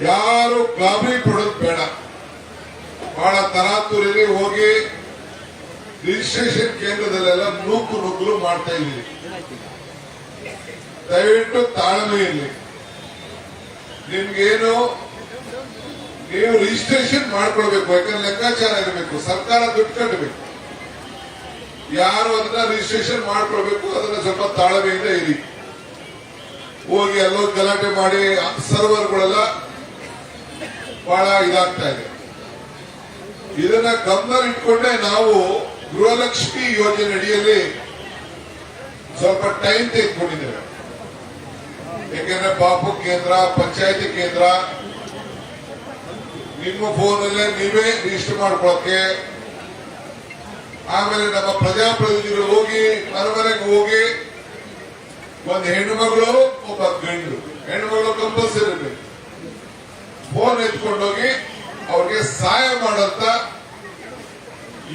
ಯಾರು ಗಾಬರಿ ಪಡೋದು ಬೇಡ. ಬಹಳ ತರಾತುರಿಯಲ್ಲಿ ಹೋಗಿ ರಿಜಿಸ್ಟ್ರೇಷನ್ ಕೇಂದ್ರದಲ್ಲೆಲ್ಲ ನುಗ್ಗಲು ಮಾಡ್ತಾ ಇದ್ದೀವಿ. ದಯವಿಟ್ಟು ತಾಳ್ಮೆ ಇರಲಿ. ನಿಮ್ಗೇನು ನೀವು ರಿಜಿಸ್ಟ್ರೇಷನ್ ಮಾಡ್ಕೊಳ್ಬೇಕು, ಯಾಕಂದ್ರೆ ಲೆಕ್ಕಾಚಾರ ಇರಬೇಕು, ಸರ್ಕಾರ ದುಡ್ಡು ಕಟ್ಟಬೇಕು. ಯಾರು ಅದನ್ನ ರಿಜಿಸ್ಟ್ರೇಷನ್ ಮಾಡ್ಕೊಳ್ಬೇಕು, ಅದನ್ನ ಸ್ವಲ್ಪ ತಾಳ್ಮೆಯಿಂದ ಇರಿ. ಹೋಗಿ ಎಲ್ಲೋ ಗಲಾಟೆ ಮಾಡಿ ಸರ್ವರ್ಗಳೆಲ್ಲ ಬಹಳ ಇದಾಗ್ತಾ ಇದೆ. ಇದನ್ನ ಗಮನ ಇಟ್ಕೊಂಡೆ ನಾವು ಗೃಹಲಕ್ಷ್ಮಿ ಯೋಜನೆ ಅಡಿಯಲ್ಲಿ ಸ್ವಲ್ಪ ಟೈಮ್ ತೆಗೆದುಕೊಂಡಿದ್ದೇವೆ. ಯಾಕೆಂದ್ರೆ ಬಾಪು ಕೇಂದ್ರ, ಪಂಚಾಯತಿ ಕೇಂದ್ರ, ನಿಮ್ಮ ಫೋನಲ್ಲೇ ನೀವೇ ರಿಜಿಸ್ಟರ್ ಮಾಡ್ಕೊಳಕ್ಕೆ, ಆಮೇಲೆ ನಮ್ಮ ಪ್ರಜಾಪ್ರತಿನಿಧಿಗಳು ಹೋಗಿ ಮನೆಗೆ ಹೋಗಿ ಒಂದು ಹೆಣ್ಣು ಮಗಳು ಒಬ್ಬ ಗಂಡು, ಹೆಣ್ಣು ಮಗಳು ಕಂಪಲ್ಸರಿ ಇರಬೇಕು, ಫೋನ್ ಎತ್ಕೊಂಡೋಗಿ ಅವ್ರಿಗೆ ಸಹಾಯ ಮಾಡಂತ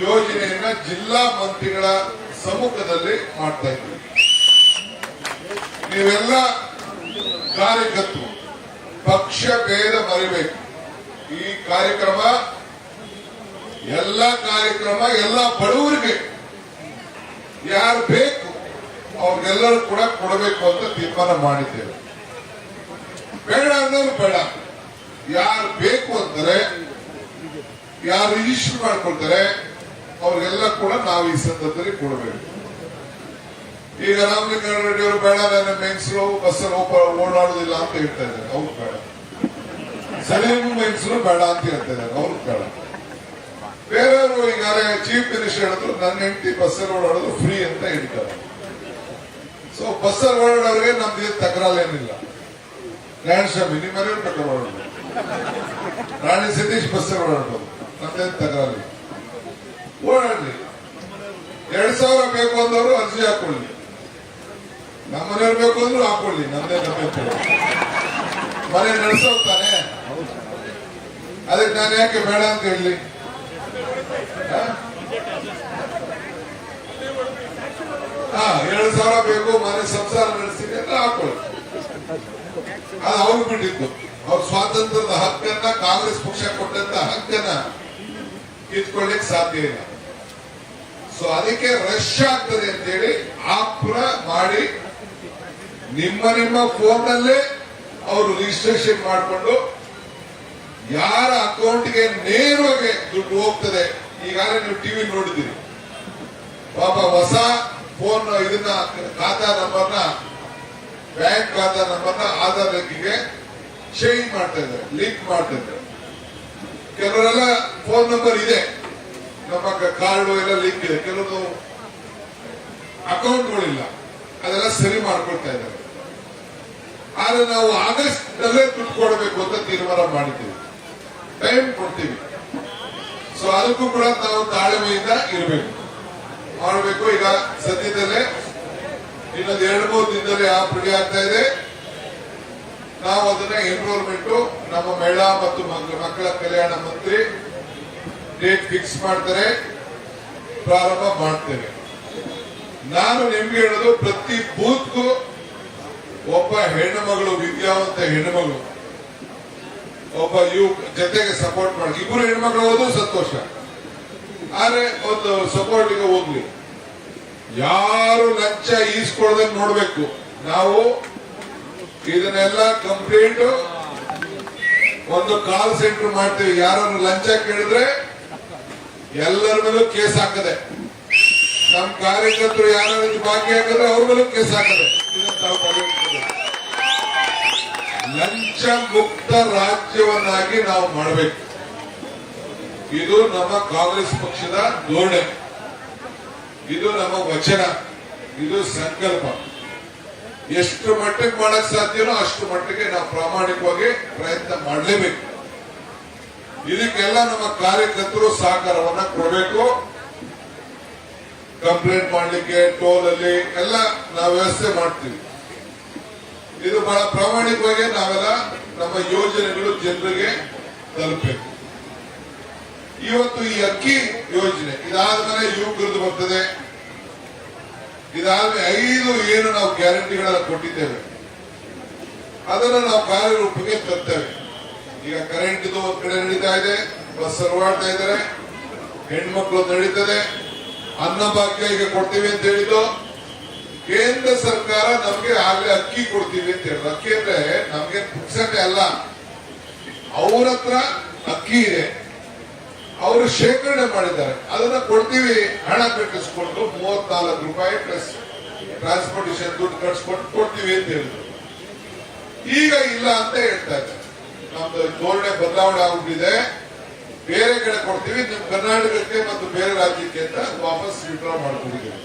ಯೋಜನೆಯನ್ನ ಜಿಲ್ಲಾ ಮಂತ್ರಿಗಳ ಸಮ್ಮುಖದಲ್ಲಿ ಮಾಡ್ತಾ ಇದ್ದೀವಿ. ನೀವೆಲ್ಲ ಕಾರ್ಯಕರ್ತರು ಪಕ್ಷ ಭೇದ ಮರಿಬೇಕು. ಈ ಕಾರ್ಯಕ್ರಮ ಎಲ್ಲ ಬಡವರಿಗೆ ಯಾರು ಬೇಕು ಅವ್ರಿಗೆಲ್ಲರೂ ಕೂಡ ಕೊಡಬೇಕು ಅಂತ ತೀರ್ಮಾನ ಮಾಡಿದ್ದೇವೆ. ಬೇಡ ಅನ್ನೋರು ಬೇಡ, ಯಾರು ಬೇಕು ಅಂತಾರೆ, ಯಾರು ರಿಜಿಸ್ಟರ್ ಮಾಡ್ಕೊಳ್ತಾರೆ ಅವ್ರಿಗೆಲ್ಲ ಕೂಡ ನಾವು ಈ ಸಂದರ್ಭದಲ್ಲಿ ಕೊಡಬೇಕು. ಈಗ ರಾಮಲಿಂಗಾರೆಡ್ಡಿ ಅವರು ಬೇಡ, ನನ್ನ ಮೆನ್ಸರು ಬಸ್ಸಲ್ಲಿ ಓಡಾಡುದಿಲ್ಲ ಅಂತ ಹೇಳ್ತಾ ಇದ್ದಾರೆ, ಅವ್ರು ಬೇಡ. ಸಲೀಮು ಮೆನ್ಸರು ಬೇಡ ಅಂತ ಹೇಳ್ತಾ ಇದ್ದಾರೆ, ಅವ್ರು ಬೇಡ. ಬೇರೆಯವರು ಈಗಾಗಲೇ ಚೀಫ್ ಮಿನಿಸ್ಟರ್ ಹೇಳಿದ್ರು ನನ್ನ ಹೆಂಡತಿ ಬಸ್ಸಲ್ಲಿ ಓಡಾಡೋದು ಫ್ರೀ ಅಂತ ಹೇಳ್ತಾರೆ. ಸೊ ಬಸ್ಸಲ್ಲಿ ಓಡಾಡೋರಿಗೆ ನಮ್ದು ತಕರಾಲೇನಿಲ್ಲ. ನಾರಾಯಣಸ್ವಾಮಿ ನಿಮ್ಮ ಮನೆಯವ್ರು ಬೇಕಾದ್ರೆ ಓಡಾಡೋದು, ರಾಣಿ ಸತೀಶ್ ಬಸ್ಸಲ್ಲಿ ಓಡಾಡೋದು, ನಮ್ದೇನು ತಕರಾಲಿ, ಓಡಾಡ್ಲಿ. 2000 ಬೇಕು ಅಂದವರು ಅರ್ಜಿ ಹಾಕೊಳ್ಳಿ, ನಮ್ಮನೆಯವ್ರು ಬೇಕು ಅಂದ್ರು ಹಾಕೊಳ್ಳಿ, ನಮ್ದೇ ಮನೆ ನಡೆಸೋಗ್ತಾನೆ. ಅದಕ್ಕೆ ನಾನು ಯಾಕೆ ಬೇಡ ಅಂತ ಹೇಳಿ? 2,000 ಬೇಕು, ಮನೆ ಸಂಸಾರ ನಡೆಸ್ತೀನಿ ಅಂತ ಹಾಕೊಳ್ಳಿ. ಅದು ಅವ್ರು ಬಿಟ್ಟಿದ್ದು. ಅವ್ರ ಸ್ವಾತಂತ್ರ್ಯದ ಹಕ್ಕನ್ನ, ಕಾಂಗ್ರೆಸ್ ಪಕ್ಷ ಕೊಟ್ಟಂತ ಹಕ್ಕನ್ನ ಕಿತ್ಕೊಳ್ಳಿಕ್ ಸಾಧ್ಯ ಇಲ್ಲ. ಸೊ ಅದಕ್ಕೆ ರಶ್ ಆಗ್ತದೆ ಅಂತೇಳಿ ಆಪ್ರ ಮಾಡಿ ನಿಮ್ಮ ಫೋನ್ನಲ್ಲೇ ಅವರು ರಿಜಿಸ್ಟ್ರೇಷನ್ ಮಾಡಿಕೊಂಡು ಯಾರ ಅಕೌಂಟ್ಗೆ ನೇರವಾಗಿ ದುಡ್ಡು ಹೋಗ್ತದೆ. ಈಗಾಗಲೇ ನೀವು ಟಿವಿ ನೋಡಿದ್ದೀರಿ, ಪಾಪ ಹೊಸ ಫೋನ್ ಇದನ್ನ ಖಾತಾ ನಂಬರ್ನ, ಬ್ಯಾಂಕ್ ಖಾತಾ ನಂಬರ್ನ ಆಧಾರ್ ಲಿಂಕಿಗೆ ಚೇಂಜ್ ಮಾಡ್ತಾ ಇದ್ದಾರೆ, ಲಿಂಕ್ ಮಾಡ್ತಾ ಇದ್ದಾರೆ. ಕೆಲವರೆಲ್ಲ ಫೋನ್ ನಂಬರ್ ಇದೆ, ನಮ್ಮ ಕಾರ್ಡು ಎಲ್ಲ ಲಿಂಕ್ ಇದೆ, ಕೆಲವರು ಅಕೌಂಟ್ಗಳಿಲ್ಲ, ಅದೆಲ್ಲ ಸರಿ ಮಾಡ್ಕೊಳ್ತಾ ಇದ್ದಾರೆ. ಆದ್ರೆ ನಾವು ಆಗಸ್ಟ್ ನಲ್ಲೇ ದುಡ್ಡು ಕೊಡಬೇಕು ಅಂತ ತೀರ್ಮಾನ ಮಾಡಿದ್ದೀವಿ, ಟೈಮ್ ಕೊಡ್ತೀವಿ. ಸೊ ಅದಕ್ಕೂ ಕೂಡ ನಾವು ತಾಳ್ಮೆಯಿಂದ ಇರಬೇಕು, ಮಾಡಬೇಕು. ಈಗ ಸದ್ಯದಲ್ಲೇ ಇನ್ನೊಂದು 2-3 ದಿನದಲ್ಲಿ ಆಪ್ ರೆಡಿ ಆಗ್ತಾ ಇದೆ. ನಾವು ಅದನ್ನ ಎನ್ರೋಲ್ಮೆಂಟ್ ನಮ್ಮ ಮಹಿಳಾ ಮತ್ತು ಮಕ್ಕಳ ಕಲ್ಯಾಣ ಮಂತ್ರಿ ಡೇಟ್ ಫಿಕ್ಸ್ ಮಾಡ್ತಾರೆ, ಪ್ರಾರಂಭ ಮಾಡ್ತೇವೆ. ನಾನು ನಿಮ್ಗೆ ಹೇಳೋದು, ಪ್ರತಿ ಬೂತ್ಗೂ ಒಬ್ಬ ಹೆಣ್ಣು ಮಗಳು, ವಿದ್ಯಾವಂತ ಹೆಣ್ಣು ಮಗಳು, ಒಬ್ಬ ಜೊತೆಗೆ ಸಪೋರ್ಟ್ ಮಾಡಿ. 2 ಹೆಣ್ಮಕ್ಳು ಹೋದ್ರು ಸಂತೋಷ, ಆದ್ರೆ ಒಂದು ಸಪೋರ್ಟಿಗೆ ಹೋಗ್ಲಿ. ಯಾರು ಲಂಚ ಈಸ್ಕೊಳ್ಳೋದನ್ನ ನೋಡ್ಬೇಕು. ನಾವು ಇದನ್ನೆಲ್ಲ ಕಂಪ್ಲೀಟ್ ಒಂದು ಕಾಲ್ ಸೆಂಟರ್ ಮಾಡ್ತೀವಿ. ಯಾರನ್ನು ಲಂಚ ಕೇಳಿದ್ರೆ ಎಲ್ಲರ ಮೇಲೂ ಕೇಸ್ ಹಾಕದೆ, ನಮ್ಮ ಕಾರ್ಯಕರ್ತರು ಯಾರು ಬಾಕಿ ಹಾಕಿದ್ರೆ ಅವ್ರ ಮೇಲೂ ಕೇಸ್ ಹಾಕದೆ. ಲಂಚ ಮುಕ್ತ ರಾಜ್ಯವನ್ನಾಗಿ ನಾವು ಮಾಡಬೇಕು. ಇದು ನಮ್ಮ ಕಾಂಗ್ರೆಸ್ ಪಕ್ಷದ ಧೋರಣೆ, ಇದು ನಮ್ಮ ವಚನ, ಇದು ಸಂಕಲ್ಪ. ಎಷ್ಟು ಮಟ್ಟಿಗೆ ಮಾಡಕ್ ಸಾಧ್ಯನೋ ಅಷ್ಟು ಮಟ್ಟಿಗೆ ನಾವು ಪ್ರಾಮಾಣಿಕವಾಗಿ ಪ್ರಯತ್ನ ಮಾಡಲೇಬೇಕು. ಇದಕ್ಕೆಲ್ಲ ನಮ್ಮ ಕಾರ್ಯಕರ್ತರು ಸಹಕಾರವನ್ನ ಕೊಡಬೇಕು. ಕಂಪ್ಲೇಂಟ್ ಮಾಡ್ಲಿಕ್ಕೆ ಟೋಲ್ ಅಲ್ಲಿ ಎಲ್ಲ ನಾವು ವ್ಯವಸ್ಥೆ ಮಾಡ್ತೀವಿ. ಇದು ಬಹಳ ಪ್ರಾಮಾಣಿಕವಾಗಿ ನಾವೆಲ್ಲ ನಮ್ಮ ಯೋಜನೆಗಳು ಜನರಿಗೆ ತಲುಪಬೇಕು. ಇವತ್ತು ಈ ಅಕ್ಕಿ ಯೋಜನೆ ಇದಾದ್ಮೇಲೆ ಯುವಕರದ್ದು ಬರ್ತದೆ. ಇದಾದ್ಮೇಲೆ 5 ಏನು ನಾವು ಗ್ಯಾರಂಟಿಗಳನ್ನ ಕೊಟ್ಟಿದ್ದೇವೆ ಅದನ್ನು ನಾವು ಕಾರ್ಯರೂಪಕ್ಕೆ ತರ್ತೇವೆ. ಈಗ ಕರೆಂಟ್ ಇದು ಒಂದ್ ಕಡೆ ನಡೀತಾ ಇದೆ, ಬಸ್ ಓಡಾಡ್ತಾ ಇದ್ದಾರೆ, ಹೆಣ್ಮಕ್ಳು ನಡೀತದೆ, ಅನ್ನಭಾಗ್ಯ ಈಗ ಕೊಡ್ತೀವಿ ಅಂತ ಹೇಳಿದ್ದು. ಕೇಂದ್ರ ಸರ್ಕಾರ ನಮ್ಗೆ ಆಗ್ಲೇ ಅಕ್ಕಿ ಕೊಡ್ತೀವಿ ಅಂತ ಹೇಳಿದ್ರು. ಅಕ್ಕಿ ಅಂದ್ರೆ ನಮ್ಗೆ ಪುಕ್ಸಟ್ಟೆ ಅಲ್ಲ, ಅವ್ರ ಹತ್ರ ಅಕ್ಕಿ ಇದೆ, ಅವರು ಶೇಖರಣೆ ಮಾಡಿದ್ದಾರೆ, ಅದನ್ನ ಕೊಡ್ತೀವಿ, ಹಣ ಕಟ್ಟಿಸ್ಕೊಂಡು 34 ರೂಪಾಯಿ ಪ್ಲಸ್ ಟ್ರಾನ್ಸ್ಪೋರ್ಟೇಷನ್ ದುಡ್ಡು ಕಟ್ಸ್ಕೊಂಡು ಕೊಡ್ತೀವಿ ಅಂತ ಹೇಳಿದ್ರು. ಈಗ ಇಲ್ಲ ಅಂತ ಹೇಳ್ತಾ ಇದ್ದಾರೆ. ನಮ್ದು ಧೋರಣೆ ಬದಲಾವಣೆ ಆಗ್ಬಿಟ್ಟಿದೆ, ಬೇರೆ ಕಡೆ ಕೊಡ್ತೀವಿ, ನಿಮ್ ಕರ್ನಾಟಕಕ್ಕೆ ಮತ್ತು ಬೇರೆ ರಾಜ್ಯಕ್ಕೆ ಅಂತ ವಾಪಸ್ ವಿಡ್ರಾ ಮಾಡ್ಕೊಂಡಿದ್ದೀವಿ.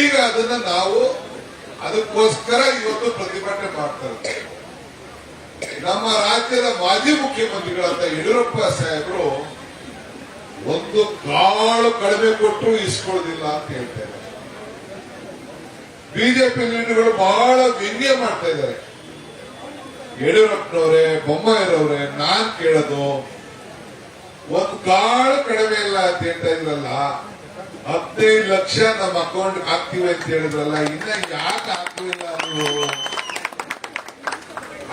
ಈಗ ಅದನ್ನ ನಾವು ಅದಕ್ಕೋಸ್ಕರ ಇವತ್ತು ಪ್ರತಿಭಟನೆ ಮಾಡ್ತಾ ಇದ್ದೇವೆ. ನಮ್ಮ ರಾಜ್ಯದ ಮಾಜಿ ಮುಖ್ಯಮಂತ್ರಿಗಳಂತ ಯಡಿಯೂರಪ್ಪ ಸಾಹೇಬರು ಒಂದು ಕಾಳು ಕಡಿಮೆ ಕೊಟ್ಟರು ಇಸ್ಕೊಳ್ಳೋದಿಲ್ಲ ಅಂತ ಹೇಳ್ತಾ ಇದ್ದಾರೆ. ಬಿಜೆಪಿ ಲೀಡರ್ಗಳು ಬಹಳ ವ್ಯಂಗ್ಯ ಮಾಡ್ತಾ ಇದ್ದಾರೆ. ಯಡಿಯೂರಪ್ಪನವರೇ, ಬೊಮ್ಮಾಯಿರವರೇ, ನಾನ್ ಕೇಳೋದು ಒಂದು ಕಾಳು ಕಡಿಮೆ ಇಲ್ಲ ಅಂತ ಹೇಳ್ತಾ ಇದ್ರಲ್ಲ, 15 ಲಕ್ಷ ನಮ್ಮ ಅಕೌಂಟ್ ಹಾಕ್ತಿವಿ ಅಂತ ಹೇಳಿದ್ರಲ್ಲ, ಇನ್ನ ಯಾಕೆ ಹಾಕಲಿಲ್ಲ ಅವರು?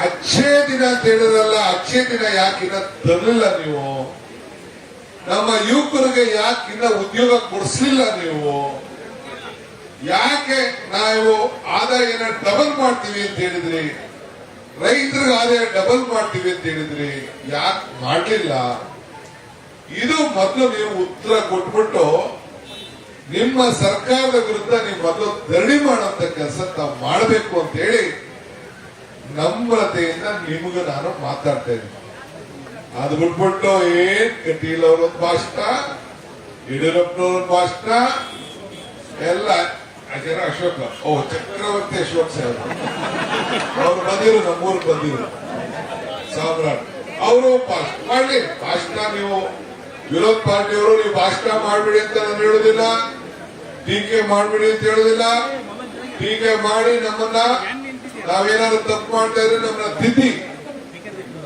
ಅಚ್ಚೇ ದಿನ ಅಂತ ಹೇಳಿದ್ರಲ್ಲ, ಅಚ್ಚೇ ದಿನ ಯಾಕಿನ್ನ ತರಲಿಲ್ಲ ನೀವು? ನಮ್ಮ ಯುವಕರಿಗೆ ಯಾಕಿನ್ನ ಉದ್ಯೋಗ ಕೊಡಿಸ್ಲಿಲ್ಲ ನೀವು? ಯಾಕೆ ನಾವು ಆದಾಯನ ಡಬಲ್ ಮಾಡ್ತೀವಿ ಅಂತ ಹೇಳಿದ್ರಿ, ರೈತರಿಗೆ ಆದಾಯ ಡಬಲ್ ಮಾಡ್ತೀವಿ ಅಂತ ಹೇಳಿದ್ರಿ, ಯಾಕೆ ಮಾಡಲಿಲ್ಲ? ಇದು ಮೊದಲು ನೀವು ಉತ್ತರ ಕೊಟ್ಬಿಟ್ಟು ನಿಮ್ಮ ಸರ್ಕಾರದ ವಿರುದ್ಧ ನೀವು ಮೊದಲು ಧರಣಿ ಮಾಡುವಂತ ಕೆಲಸ ತಾವು ಮಾಡಬೇಕು ಅಂತ ಹೇಳಿ ನಮ್ರತೆಯಿಂದ ನಿಮಗ ನಾನು ಮಾತಾಡ್ತಾ ಇದ್ದೀನಿ. ಅದು ಬಿಟ್ಬಿಟ್ಟು ಏನ್ ಕಟೀಲ್ ಅವರೊಂದು ಭಾಷಣ, ಯಡಿಯೂರಪ್ಪನವ್ರೊಂದು ಭಾಷಣ, ಎಲ್ಲ ಅಶೋಕ ಚಕ್ರವರ್ತಿ ಅಶೋಕ್ ಸಾಹೇಬ್ ಅವ್ರು ಬಂದಿರು, ನಮ್ಮೂರಿಗೆ ಬಂದಿರು, ಸಾಮ್ರಾಟ್ ಅವರು ಭಾಷಣ ಮಾಡ್ಲಿ. ಭಾಷಣ ನೀವು ವಿರೋಧ ಪಾರ್ಟಿಯವರು ನೀವು ಭಾಷಣ ಮಾಡ್ಬಿಡಿ ಅಂತ ನಾನು ಹೇಳುದಿಲ್ಲ, ಟೀಕೆ ಮಾಡ್ಬಿಡಿ ಅಂತ ಹೇಳುದಿಲ್ಲ. ಟೀಕೆ ಮಾಡಿ ನಮ್ಮನ್ನ ನಾವೇನಾದ್ರು ತಪ್ಪು ಮಾಡ್ತಾ ಇದ್ರೆ ನಮ್ಮನ್ನ ತಿದ್ದಿ,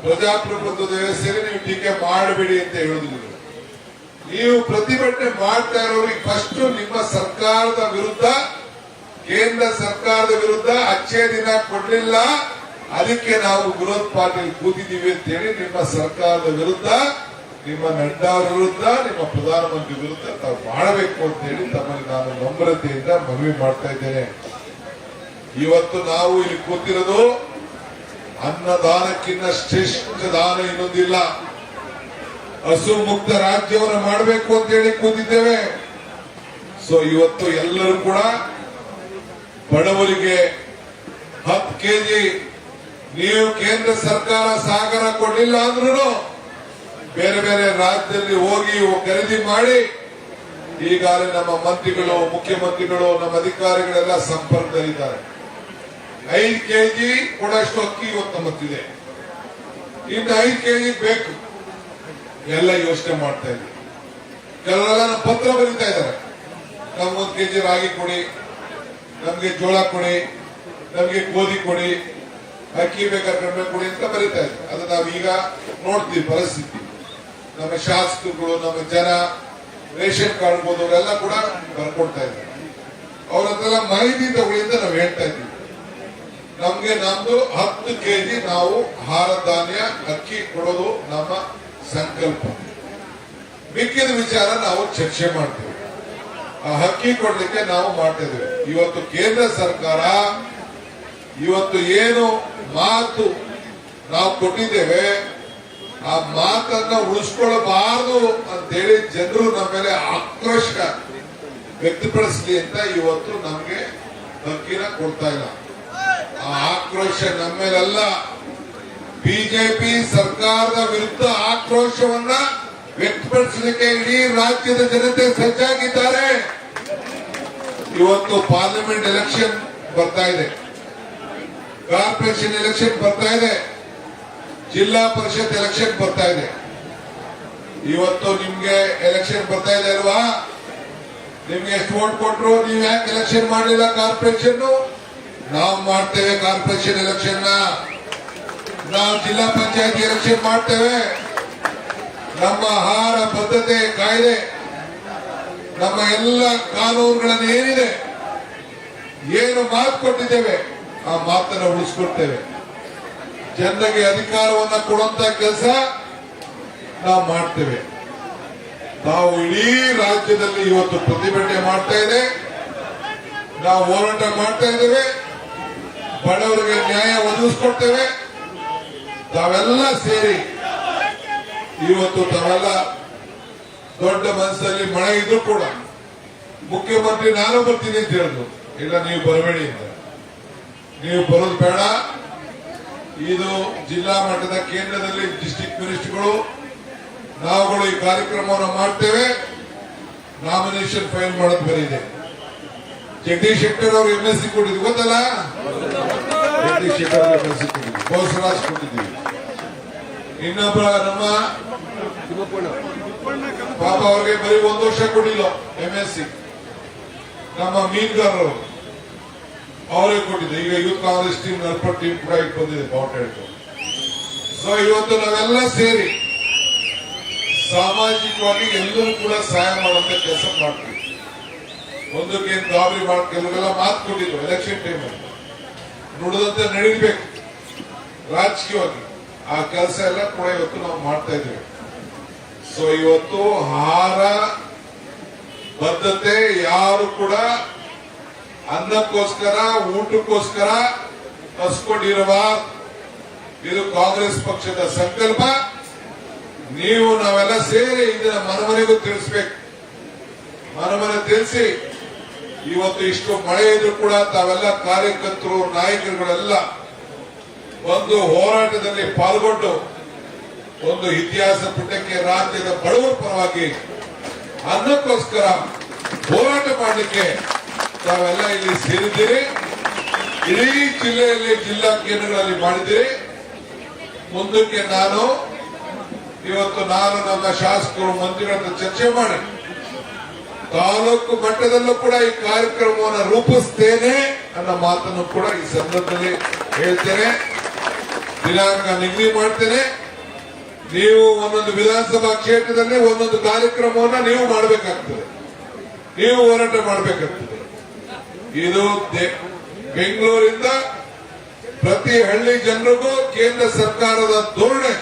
ಪ್ರಜಾಪ್ರಭುತ್ವದ ವ್ಯವಸ್ಥೆಯಲ್ಲಿ ನೀವು ಟೀಕೆ ಮಾಡಬೇಡಿ ಅಂತ ಹೇಳುದಿಲ್ಲ. ನೀವು ಪ್ರತಿಭಟನೆ ಮಾಡ್ತಾ ಇರೋರಿಗೆ ಫಸ್ಟ್ ನಿಮ್ಮ ಸರ್ಕಾರದ ವಿರುದ್ಧ, ಕೇಂದ್ರ ಸರ್ಕಾರದ ವಿರುದ್ಧ ಅಚ್ಚೇ ದಿನ ಕೊಡ್ಲಿಲ್ಲ, ಅದಕ್ಕೆ ನಾವು ವಿರೋಧ ಪಾರ್ಟಿಯಲ್ಲಿ ಕೂತಿದ್ದೀವಿ ಅಂತ ಹೇಳಿ ನಿಮ್ಮ ಸರ್ಕಾರದ ವಿರುದ್ಧ, ನಿಮ್ಮ ನಡ್ಡಾ ವಿರುದ್ಧ, ನಿಮ್ಮ ಪ್ರಧಾನಮಂತ್ರಿ ವಿರುದ್ಧ ತಾವು ಮಾಡಬೇಕು ಅಂತ ಹೇಳಿ ತಮ್ಮಲ್ಲಿ ನಾನು ನಮ್ರತೆಯಿಂದ ಮನವಿ ಮಾಡ್ತಾ ಇದ್ದೇನೆ. ಇವತ್ತು ನಾವು ಇಲ್ಲಿ ಕೂತಿರೋದು ಅನ್ನದಾನಕ್ಕಿಂತ ಶ್ರೇಷ್ಠ ದಾನ ಇನ್ನೊಂದಿಲ್ಲ. ಹಸು ಮುಕ್ತ ರಾಜ್ಯವನ್ನು ಮಾಡಬೇಕು ಅಂತ ಹೇಳಿ ಕೂತಿದ್ದೇವೆ. ಸೊ ಇವತ್ತು ಎಲ್ಲರೂ ಕೂಡ ಬಡವರಿಗೆ 10 ಕೆಜಿ ನೀವು ಕೇಂದ್ರ ಸರ್ಕಾರ ಸಹಕಾರ ಕೊಡಲಿಲ್ಲ ಅಂದ್ರೂ ಬೇರೆ ಬೇರೆ ರಾಜ್ಯದಲ್ಲಿ ಹೋಗಿ ಖರೀದಿ ಮಾಡಿ ಈಗಾಗಲೇ ನಮ್ಮ ಮಂತ್ರಿಗಳು, ಮುಖ್ಯಮಂತ್ರಿಗಳು, ನಮ್ಮ ಅಧಿಕಾರಿಗಳೆಲ್ಲ ಸಂಪರ್ಕದಲ್ಲಿದ್ದಾರೆ. 5 ಕೆಜಿ ಕೊಡಷ್ಟು ಅಕ್ಕಿ ಇವತ್ತು ನಮ್ಮತ್ತಿದೆ, ಇನ್ನು 5 ಕೆಜಿ ಬೇಕು. ಎಲ್ಲ ಯೋಚನೆ ಮಾಡ್ತಾ ಇದ್ದೀವಿ. ಕೆಲವೆಲ್ಲ ನಮ್ಮ ಪತ್ರ ಬರೀತಾ ಇದ್ದಾರೆ, ನಮ್ಗೊಂದು ಕೆಜಿ ರಾಗಿ ಕೊಡಿ, ನಮ್ಗೆ ಜೋಳ ಕೊಡಿ, ನಮ್ಗೆ ಗೋಧಿ ಕೊಡಿ, ಅಕ್ಕಿ ಬೇಕಾದ್ರೆ ಕಡಿಮೆ ಕೊಡಿ ಅಂತ ಬರೀತಾ ಇದ್ದಾರೆ. ಅದು ನಾವೀಗ ನೋಡ್ತೀವಿ ಪರಿಸ್ಥಿತಿ. ನಮ್ಮ ಶಾಸಕರು, ನಮ್ಮ ಜನ, ರೇಷನ್ ಕಾರ್ಡ್ ಹೋದವರೆಲ್ಲ ಕೂಡ ಬರ್ಕೊಡ್ತಾ ಇದ್ದಾರೆ. ಅವ್ರ ಹತ್ರ ಮಾಹಿತಿ ತಗೊಳ್ಳಿ ಅಂತ ನಾವು ಹೇಳ್ತಾ ಇದ್ದೀವಿ. ನಮ್ಗೆ ನಮ್ದು 10 ಕೆಜಿ ನಾವು ಆಹಾರ ಧಾನ್ಯ ಅಕ್ಕಿ ಕೊಡೋದು ನಮ್ಮ ಸಂಕಲ್ಪ. ಮಿಕ್ಕಿದ ವಿಚಾರ ನಾವು ಚರ್ಚೆ ಮಾಡ್ತೀವಿ. ಆ ಅಕ್ಕಿ ಕೊಡ್ಲಿಕ್ಕೆ ನಾವು ಮಾಡ್ತಾ ಇದ್ದೀವಿ. ಇವತ್ತು ಕೇಂದ್ರ ಸರ್ಕಾರ ಇವತ್ತು ಏನು ಮಾತು ನಾವು ಕೊಟ್ಟಿದ್ದೇವೆ ಆ ಮಾತನ್ನ ಉಳಿಸ್ಕೊಳ್ಬಾರದು ಅಂತೇಳಿ ಜನರು ನಮ್ಮ ಮೇಲೆ ಆಕ್ರೋಶ ವ್ಯಕ್ತಪಡಿಸಲಿ ಅಂತ ಇವತ್ತು ನಮ್ಗೆ ಅಕ್ಕಿನ ಕೊಡ್ತಾ ಇಲ್ಲ. ಆ ಆಕ್ರೋಶ ನಮ್ಮ ಮೇಲೆಲ್ಲ, ಬಿಜೆಪಿ ಸರ್ಕಾರದ ವಿರುದ್ಧ ಆಕ್ರೋಶವನ್ನ ವ್ಯಕ್ತಪಡಿಸಲಿಕ್ಕೆ ಇಡೀ ರಾಜ್ಯದ ಜನತೆ ಸಜ್ಜಾಗಿದ್ದಾರೆ. ಇವತ್ತು ಪಾರ್ಲಿಮೆಂಟ್ ಎಲೆಕ್ಷನ್ ಬರ್ತಾ ಇದೆ, ಕಾರ್ಪೊರೇಷನ್ ಎಲೆಕ್ಷನ್ ಬರ್ತಾ ಇದೆ, ಜಿಲ್ಲಾ ಪರಿಷತ್ ಎಲೆಕ್ಷನ್ ಬರ್ತಾ ಇದೆ. ಇವತ್ತು ನಿಮ್ಗೆ ಎಲೆಕ್ಷನ್ ಬರ್ತಾ ಇದೆ ಅಲ್ವಾ? ನಿಮ್ಗೆ ಎಷ್ಟು ವೋಟ್ ಕೊಟ್ರು? ನೀವು ಯಾಕೆ ಎಲೆಕ್ಷನ್ ಮಾಡಲಿಲ್ಲ? ಕಾರ್ಪೊರೇಷನ್ ನಾವು ಮಾಡ್ತೇವೆ. ಕಾರ್ಪೊರೇಷನ್ ಎಲೆಕ್ಷನ್ ನಾವು ಜಿಲ್ಲಾ ಪಂಚಾಯತಿ ಎಲೆಕ್ಷನ್ ಮಾಡ್ತೇವೆ. ನಮ್ಮ ಆಹಾರ ಭದ್ರತೆ ಕಾಯ್ದೆ, ನಮ್ಮ ಎಲ್ಲ ಕಾನೂನುಗಳನ್ನು ಏನಿದೆ, ಏನು ಮಾತು ಕೊಟ್ಟಿದ್ದೇವೆ ಆ ಮಾತನ್ನು ಉಳಿಸ್ಕೊಡ್ತೇವೆ. ಜನರಿಗೆ ಅಧಿಕಾರವನ್ನ ಕೊಡುವಂತ ಕೆಲಸ ನಾವು ಮಾಡ್ತೇವೆ. ನಾವು ಇಡೀ ರಾಜ್ಯದಲ್ಲಿ ಇವತ್ತು ಪ್ರತಿಭಟನೆ ಮಾಡ್ತಾ ಇದೆ, ನಾವು ಹೋರಾಟ ಮಾಡ್ತಾ ಇದ್ದೇವೆ, ಬಡವರಿಗೆ ನ್ಯಾಯ ಒದಗಿಸ್ಕೊಡ್ತೇವೆ. ತಾವೆಲ್ಲ ಸೇರಿ ಇವತ್ತು ತಾವೆಲ್ಲ ದೊಡ್ಡ ಮನಸ್ಸಲ್ಲಿ ಮಳೆ ಇದ್ರು ಕೂಡ ಮುಖ್ಯಮಂತ್ರಿ ನಾನು ಬರ್ತೀನಿ ಅಂತ ಹೇಳಿದ್ರು. ಇಲ್ಲ, ನೀವು ಬರಬೇಡಿ ಅಂತ. ನೀವು ಬರೋದು ಬೇಡ. ಇದು ಜಿಲ್ಲಾ ಮಟ್ಟದ ಕೇಂದ್ರದಲ್ಲಿ ಡಿಸ್ಟ್ರಿಕ್ಟ್ ಮಿನಿಸ್ಟರ್ಗಳು ನಾವುಗಳು ಈ ಕಾರ್ಯಕ್ರಮವನ್ನು ಮಾಡ್ತೇವೆ. ನಾಮಿನೇಷನ್ ಫೈಲ್ ಮಾಡೋದು ಬರೀದೆ. ಜಗದೀಶ್ ಶೆಟ್ಟರ್ ಅವರು MSc ಕೊಟ್ಟಿದ್ವಿ, ಗೊತ್ತಲ್ಲ? ಜಗದೀಶ್ ಶೆಟ್ಟರ್ MSc ಕೊಟ್ಟಿದ್ವಿ, ಬೋಸರಾಜ್ ಕೊಟ್ಟಿದ್ವಿ. ಇನ್ನೊಬ್ಬ ನಮ್ಮ ಪಾಪ ಅವ್ರಿಗೆ ಬರೀ 1 ವರ್ಷ ಕೊಟ್ಟಿಲ್ಲ MSc. ನಮ್ಮ ಮೀನ್ಗಾರರು ಅವರೇ ಕೊಟ್ಟಿದ್ದೆ. ಈಗ ಯೂತ್ ಕಾಂಗ್ರೆಸ್ ಟೀಮ್ ನರ್ಪಡ್ ಟೀಮ್ ಕೂಡ ಈಗ ಬಂದಿದೆ ಬಾವುಟ. ಸೊ ಇವತ್ತು ನಾವೆಲ್ಲ ಸೇರಿ ಸಾಮಾಜಿಕವಾಗಿ ಎಲ್ಲರೂ ಕೂಡ ಸಹಾಯ ಮಾಡುವಂತ ಕೆಲಸ ಮಾಡ್ತೀವಿ. ಒಂದಕ್ಕೆ ಗಾಬರಿ ಮಾಡಿ ಕೆಲವೆಲ್ಲ ಮಾತು ಕೊಟ್ಟಿದ್ರು ಎಲೆಕ್ಷನ್ ಟೈಮಲ್ಲಿ, ನುಡಿದಂತೆ ನಡೀಬೇಕು ರಾಜಕೀಯವಾಗಿ. ಆ ಕೆಲಸ ಎಲ್ಲ ಕೂಡ ಇವತ್ತು ನಾವು ಮಾಡ್ತಾ ಇದ್ದೇವೆ. ಸೊ ಇವತ್ತು ಆಹಾರ ಬದ್ಧತೆ ಯಾರು ಕೂಡ ಅನ್ನಕ್ಕೋಸ್ಕರ ಊಟಕ್ಕೋಸ್ಕರ ಹಸ್ಕೊಂಡಿರುವ, ಇದು ಕಾಂಗ್ರೆಸ್ ಪಕ್ಷದ ಸಂಕಲ್ಪ. ನೀವು ನಾವೆಲ್ಲ ಸೇರಿ ಇದನ್ನ ಮನಮನೆಗೂ ತಿಳಿಸ್ಬೇಕು. ಮನಮನೆ ತಿಳಿಸಿ ಇವತ್ತು ಇಷ್ಟು ಮಳೆ ಇದ್ರು ಕೂಡ ತಾವೆಲ್ಲ ಕಾರ್ಯಕರ್ತರು ನಾಯಕರುಗಳೆಲ್ಲ ಒಂದು ಹೋರಾಟದಲ್ಲಿ ಪಾಲ್ಗೊಂಡು ಒಂದು ಇತಿಹಾಸ ಪುಟಕ್ಕೆ ರಾಜ್ಯದ ಬಡವರ ಪರವಾಗಿ ಅನ್ನಕ್ಕೋಸ್ಕರ ಹೋರಾಟ ಮಾಡಲಿಕ್ಕೆ ತಾವೆಲ್ಲ ಇಲ್ಲಿ ಸೇರಿದ್ದೀರಿ. ಇಡೀ ಜಿಲ್ಲೆಯಲ್ಲಿ ಜಿಲ್ಲಾ ಕೇಂದ್ರಗಳಲ್ಲಿ ಮಾಡಿದ್ದೀರಿ. ಮುಂದಕ್ಕೆ ಇವತ್ತು ನಾನು ನಮ್ಮ ಶಾಸಕರು ಮಂತ್ರಿಗಳ ಚರ್ಚೆ ಮಾಡಿ ತಾಲೂಕು ಮಟ್ಟದಲ್ಲೂ ಕೂಡ ಈ ಕಾರ್ಯಕ್ರಮವನ್ನು ರೂಪಿಸ್ತೇನೆ ಅನ್ನೋ ಮಾತನ್ನು ಕೂಡ ಈ ಸಂದರ್ಭದಲ್ಲಿ ಹೇಳ್ತೇನೆ. ದಿನಾಂಕ ನಿಗದಿ ಮಾಡ್ತೇನೆ. ನೀವು ಒಂದೊಂದು ವಿಧಾನಸಭಾ ಕ್ಷೇತ್ರದಲ್ಲಿ ಒಂದೊಂದು ಕಾರ್ಯಕ್ರಮವನ್ನ ನೀವು ಮಾಡಬೇಕಾಗ್ತದೆ, ನೀವು ಹೋರಾಟ ಮಾಡಬೇಕಾಗ್ತದೆ. ಇದು ಬೆಂಗಳೂರಿಂದ ಪ್ರತಿ ಹಳ್ಳಿ ಜನರಿಗೂ ಕೇಂದ್ರ ಸರ್ಕಾರದ ಧೋರಣೆ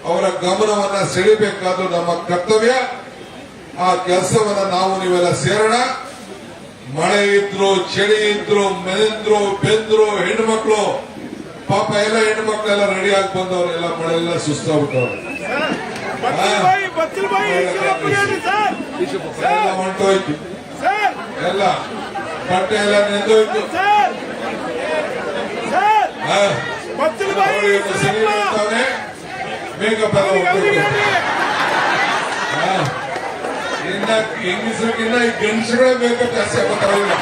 ಅವರ ಗಮನವನ್ನ ಸೆಳೆಯಬೇಕಾದ್ದು ನಮ್ಮ ಕರ್ತವ್ಯ. ಆ ಕೆಲಸವನ್ನ ನಾವು ನೀವೆಲ್ಲ ಸೇರೋಣ. ಮಳೆ ಇದ್ರು, ಚಳಿ ಇದ್ರು, ಮೆಂದ್ರು, ಬೆಂದ್ರು, ಹೆಣ್ಣುಮಕ್ಳು ಪಾಪ ಎಲ್ಲ ಹೆಣ್ಣುಮಕ್ಳೆಲ್ಲ ರೆಡಿ ಆಗಿ ಬಂದವ್ರು, ಎಲ್ಲ ಮಳೆಲ್ಲ ಸುಸ್ತಾಗ್ಬಿಟ್ಟವ್ರು, ಎಲ್ಲ ಹೊಂಟೋಯ್ತು, ಎಲ್ಲ ಬಟ್ಟೆ ಎಲ್ಲ ನೆಂದೋಯ್ತು. ಮೇಕಪ್ ಎಲ್ಲ ಇನ್ನ ಹೆಂಗಸರಿಗಿನ್ನ ಈ ಗಂಡಸಗಳೇ ಮೇಕಪ್ ಜಾಸ್ತಿ ಆಗ್ಬಿಟ್ಟಾವಿಲ್ಲ.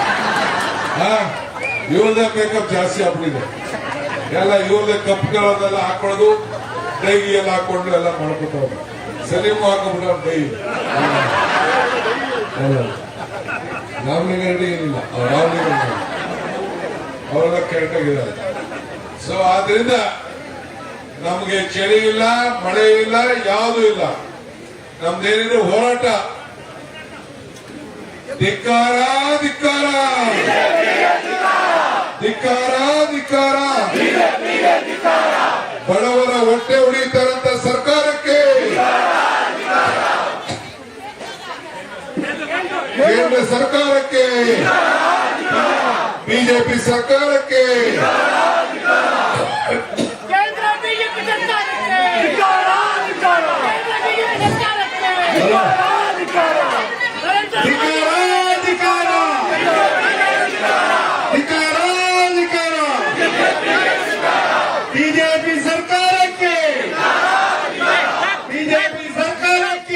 ಇವ್ರದೇ ಮೇಕಪ್ ಜಾಸ್ತಿ ಆಗ್ಬಿಟ್ಟಿದೆ. ಎಲ್ಲ ಇವ್ರದೇ ಕಪ್ಗಳನ್ನೆಲ್ಲ ಹಾಕೊಳ್ಳೋದು, ಡೈಗಿ ಎಲ್ಲ ಹಾಕೊಂಡು ಎಲ್ಲ ಮಾಡ್ಬಿಟ್ಟವ್ರು. ಸಲೀಮು ಹಾಕೊಂಡ್ಬಿಟ್ಟ ಡೈ. ರಾಮಲಿಂಗಾರೆಡ್ಡಿ ಏನಿಲ್ಲ, ರಾಮಲಿಂಗಾರೆಡ್ಡಿ ಅವರೆಲ್ಲ ಕರೆಕ್ಟ್ ಆಗಿದ್ದಾರೆ. ಸೊ ಆದ್ರಿಂದ ನಮ್ಗೆ ಚಳಿ ಇಲ್ಲ, ಮಳೆ ಇಲ್ಲ, ಯಾವುದೂ ಇಲ್ಲ. ನಮ್ದೇನಿದ್ರು ಹೋರಾಟ. ಧಿಕ್ಕಾರ ಧಿಕ್ಕಾರ ಧಿಕ್ಕಾರ ಧಿಕ್ಕಾರ. ಬಡವರ ಹೊಟ್ಟೆ ಉಳಿತಾರಂತ ಸರ್ಕಾರಕ್ಕೆ, ಕೇಂದ್ರ ಸರ್ಕಾರಕ್ಕೆ, ಬಿಜೆಪಿ ಸರ್ಕಾರಕ್ಕೆ, ಬಿಜೆಪಿ ಸರ್ಕಾರಕ್ಕೆ, ಬಿಜೆಪಿ ಸರ್ಕಾರಕ್ಕೆ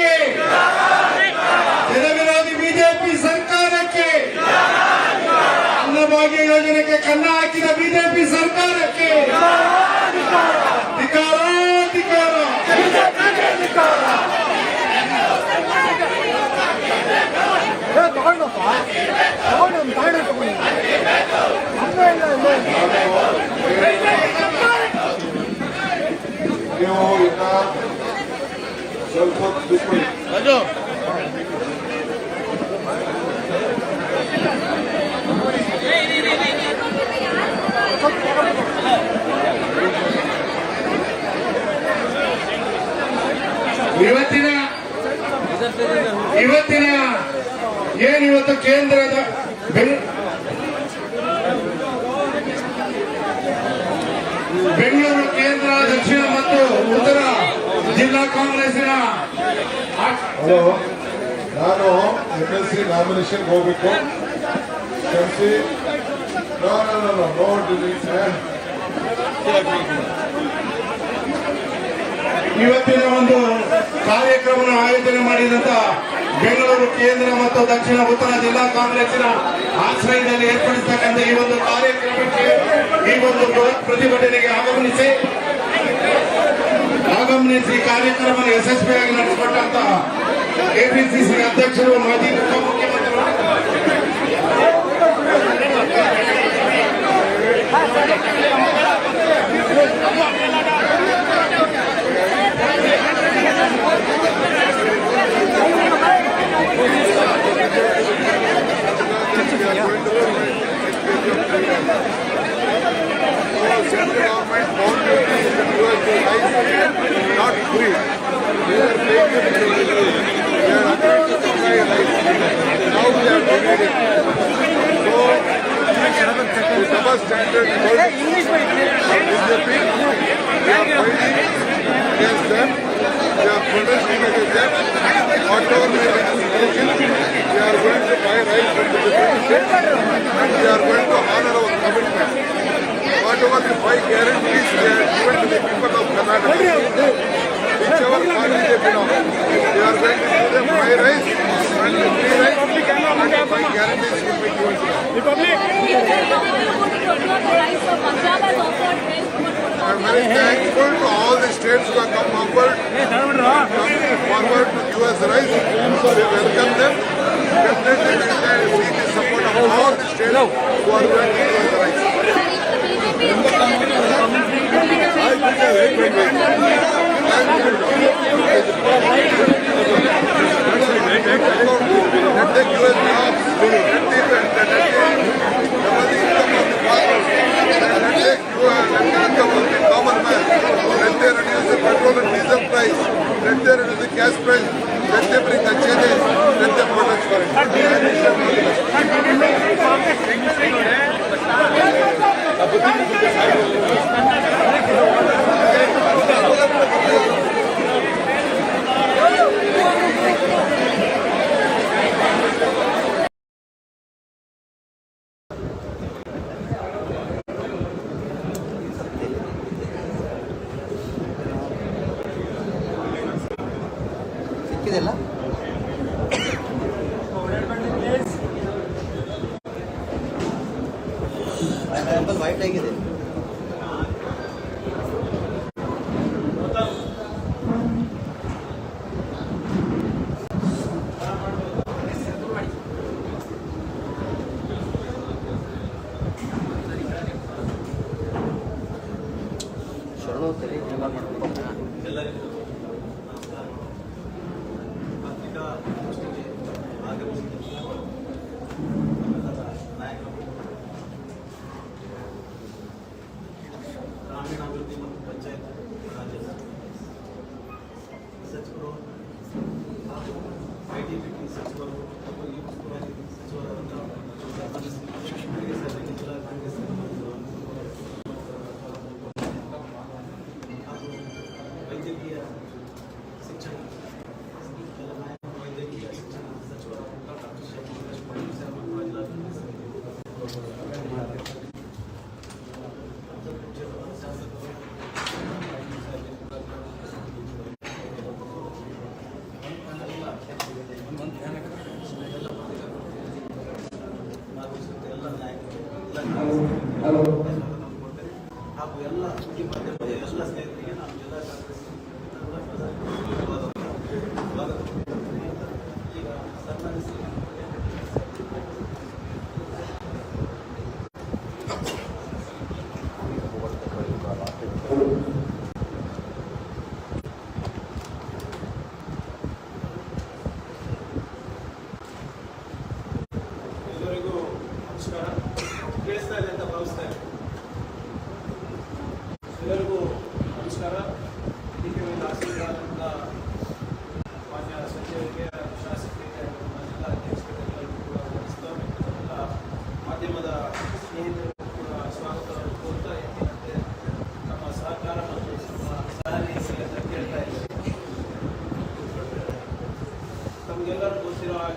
ಸ್ವಲ್ಪ ಹೊತ್ತು ಕೂತ್ಕೊಳ್ಳಿ. ಇವತ್ತಿನ ಏನಿವತ್ತು ಕೇಂದ್ರದ ಬೆಂಗಳೂರು ಕೇಂದ್ರ ದಕ್ಷಿಣ ಮತ್ತು ಉತ್ತರ ಜಿಲ್ಲಾ ಕಾಂಗ್ರೆಸ್ಸಿನ ಹಲೋ, ನಾನು MLC ನಾಮಿನೇಷನ್ ಹೋಗ್ಬೇಕು. ಕ್ಷಮಿಸಿ. ಇವತ್ತಿನ ಒಂದು ಕಾರ್ಯಕ್ರಮ ಆಯೋಜನೆ ಮಾಡಿದಂತ ಬೆಂಗಳೂರು ಕೇಂದ್ರ ಮತ್ತು ದಕ್ಷಿಣ ಉತ್ತರ ಜಿಲ್ಲಾ ಕಾಂಗ್ರೆಸ್ಸಿನ ಆಶ್ರಯದಲ್ಲಿ ಏರ್ಪಡಿಸತಕ್ಕಂಥ ಈ ಒಂದು ಕಾರ್ಯಕ್ರಮಕ್ಕೆ ಈ ಒಂದು ಬೃಹತ್ ಪ್ರತಿಭಟನೆಗೆ ಆಗಮನಿಸಿ ಕಾರ್ಯಕ್ರಮ ಯಶಸ್ವಿಯಾಗಿ ನಡೆಸಿಕೊಟ್ಟಂತ ಕೆಪಿಸಿಸಿ ಅಧ್ಯಕ್ಷರು ಮಾಜಿ ಉಪಮುಖ್ಯಮಂತ್ರಿಗಳು Central government bound duties in the US not free. They are paying them individually. They are agreed to supply rice. Now they are donating. So, the double standard BJP, they are fighting against them. They are protesting against them. Whatever may be the situation, they are going to buy rice from the different states and they are going to honor our commitment. Whatever the 5 guarantees they are given to the people of Karnataka, whichever party they belong, they are going to give them free rice and free rice and the 5 guarantees will be given to them. I am very thankful to all the states who have come forward to give us rice. So we welcome them. Definitely we will seek the support of all the states who are going to give us rice. Petrol and diesel price, let them reduce the gas price, let them bring the changes, let them protest for it. ಸಿಕ್ಕಿದೆಲ್ಲ wait ಆಗಿದೆ. ಶರಣೋತ್ತರಿ ಎಲ್ಲರಿಗೂ ನಮಸ್ಕಾರ. ಪತ್ರಿಕಾ ಗೋಷ್ಠಿಗೆ ಆಗಮಿಸಿದ ನಮ್ಮೆಲ್ಲರ ನಾಯಕರು, ಗ್ರಾಮೀಣಾಭಿವೃದ್ಧಿ ಮತ್ತು ಪಂಚಾಯತ್ ರಾಜ್ಯದ ಸಚಿವರು ಹಾಗೂ ITBT ಸಚಿವರು ಹಾಗೂ ಯೂತ್ ಸಚಿವರಾದ ಜಿಲ್ಲಾ ಕಾಂಗ್ರೆಸ್ ಹಾಗೂ ವೈದ್ಯಕೀಯ ಶಿಕ್ಷಣ ವೈದ್ಯಕೀಯ ಶಿಕ್ಷಣ ಸಚಿವರಾದ ಡಾಕ್ಟರ್ ಶಿವಕುಮಾರ್ ಪಾಟೀಲ್ ಸರ್ ಮತ್ತು ಜಿಲ್ಲಾಧಿಕಾರಿ ಶಾಸಕರು ಎಲ್ಲ ನಾಯಕರು ಹಾಗೂ ಎಲ್ಲ ಸುದ್ದಿ ಮಾಧ್ಯಮದ ಎಲ್ಲ ಸ್ನೇಹಿತರಿಗೆ ನಾವು ಜಿಲ್ಲಾ ಕಾಂಗ್ರೆಸ್ ಈಗ ಸನ್ಮಾನಿಸಿ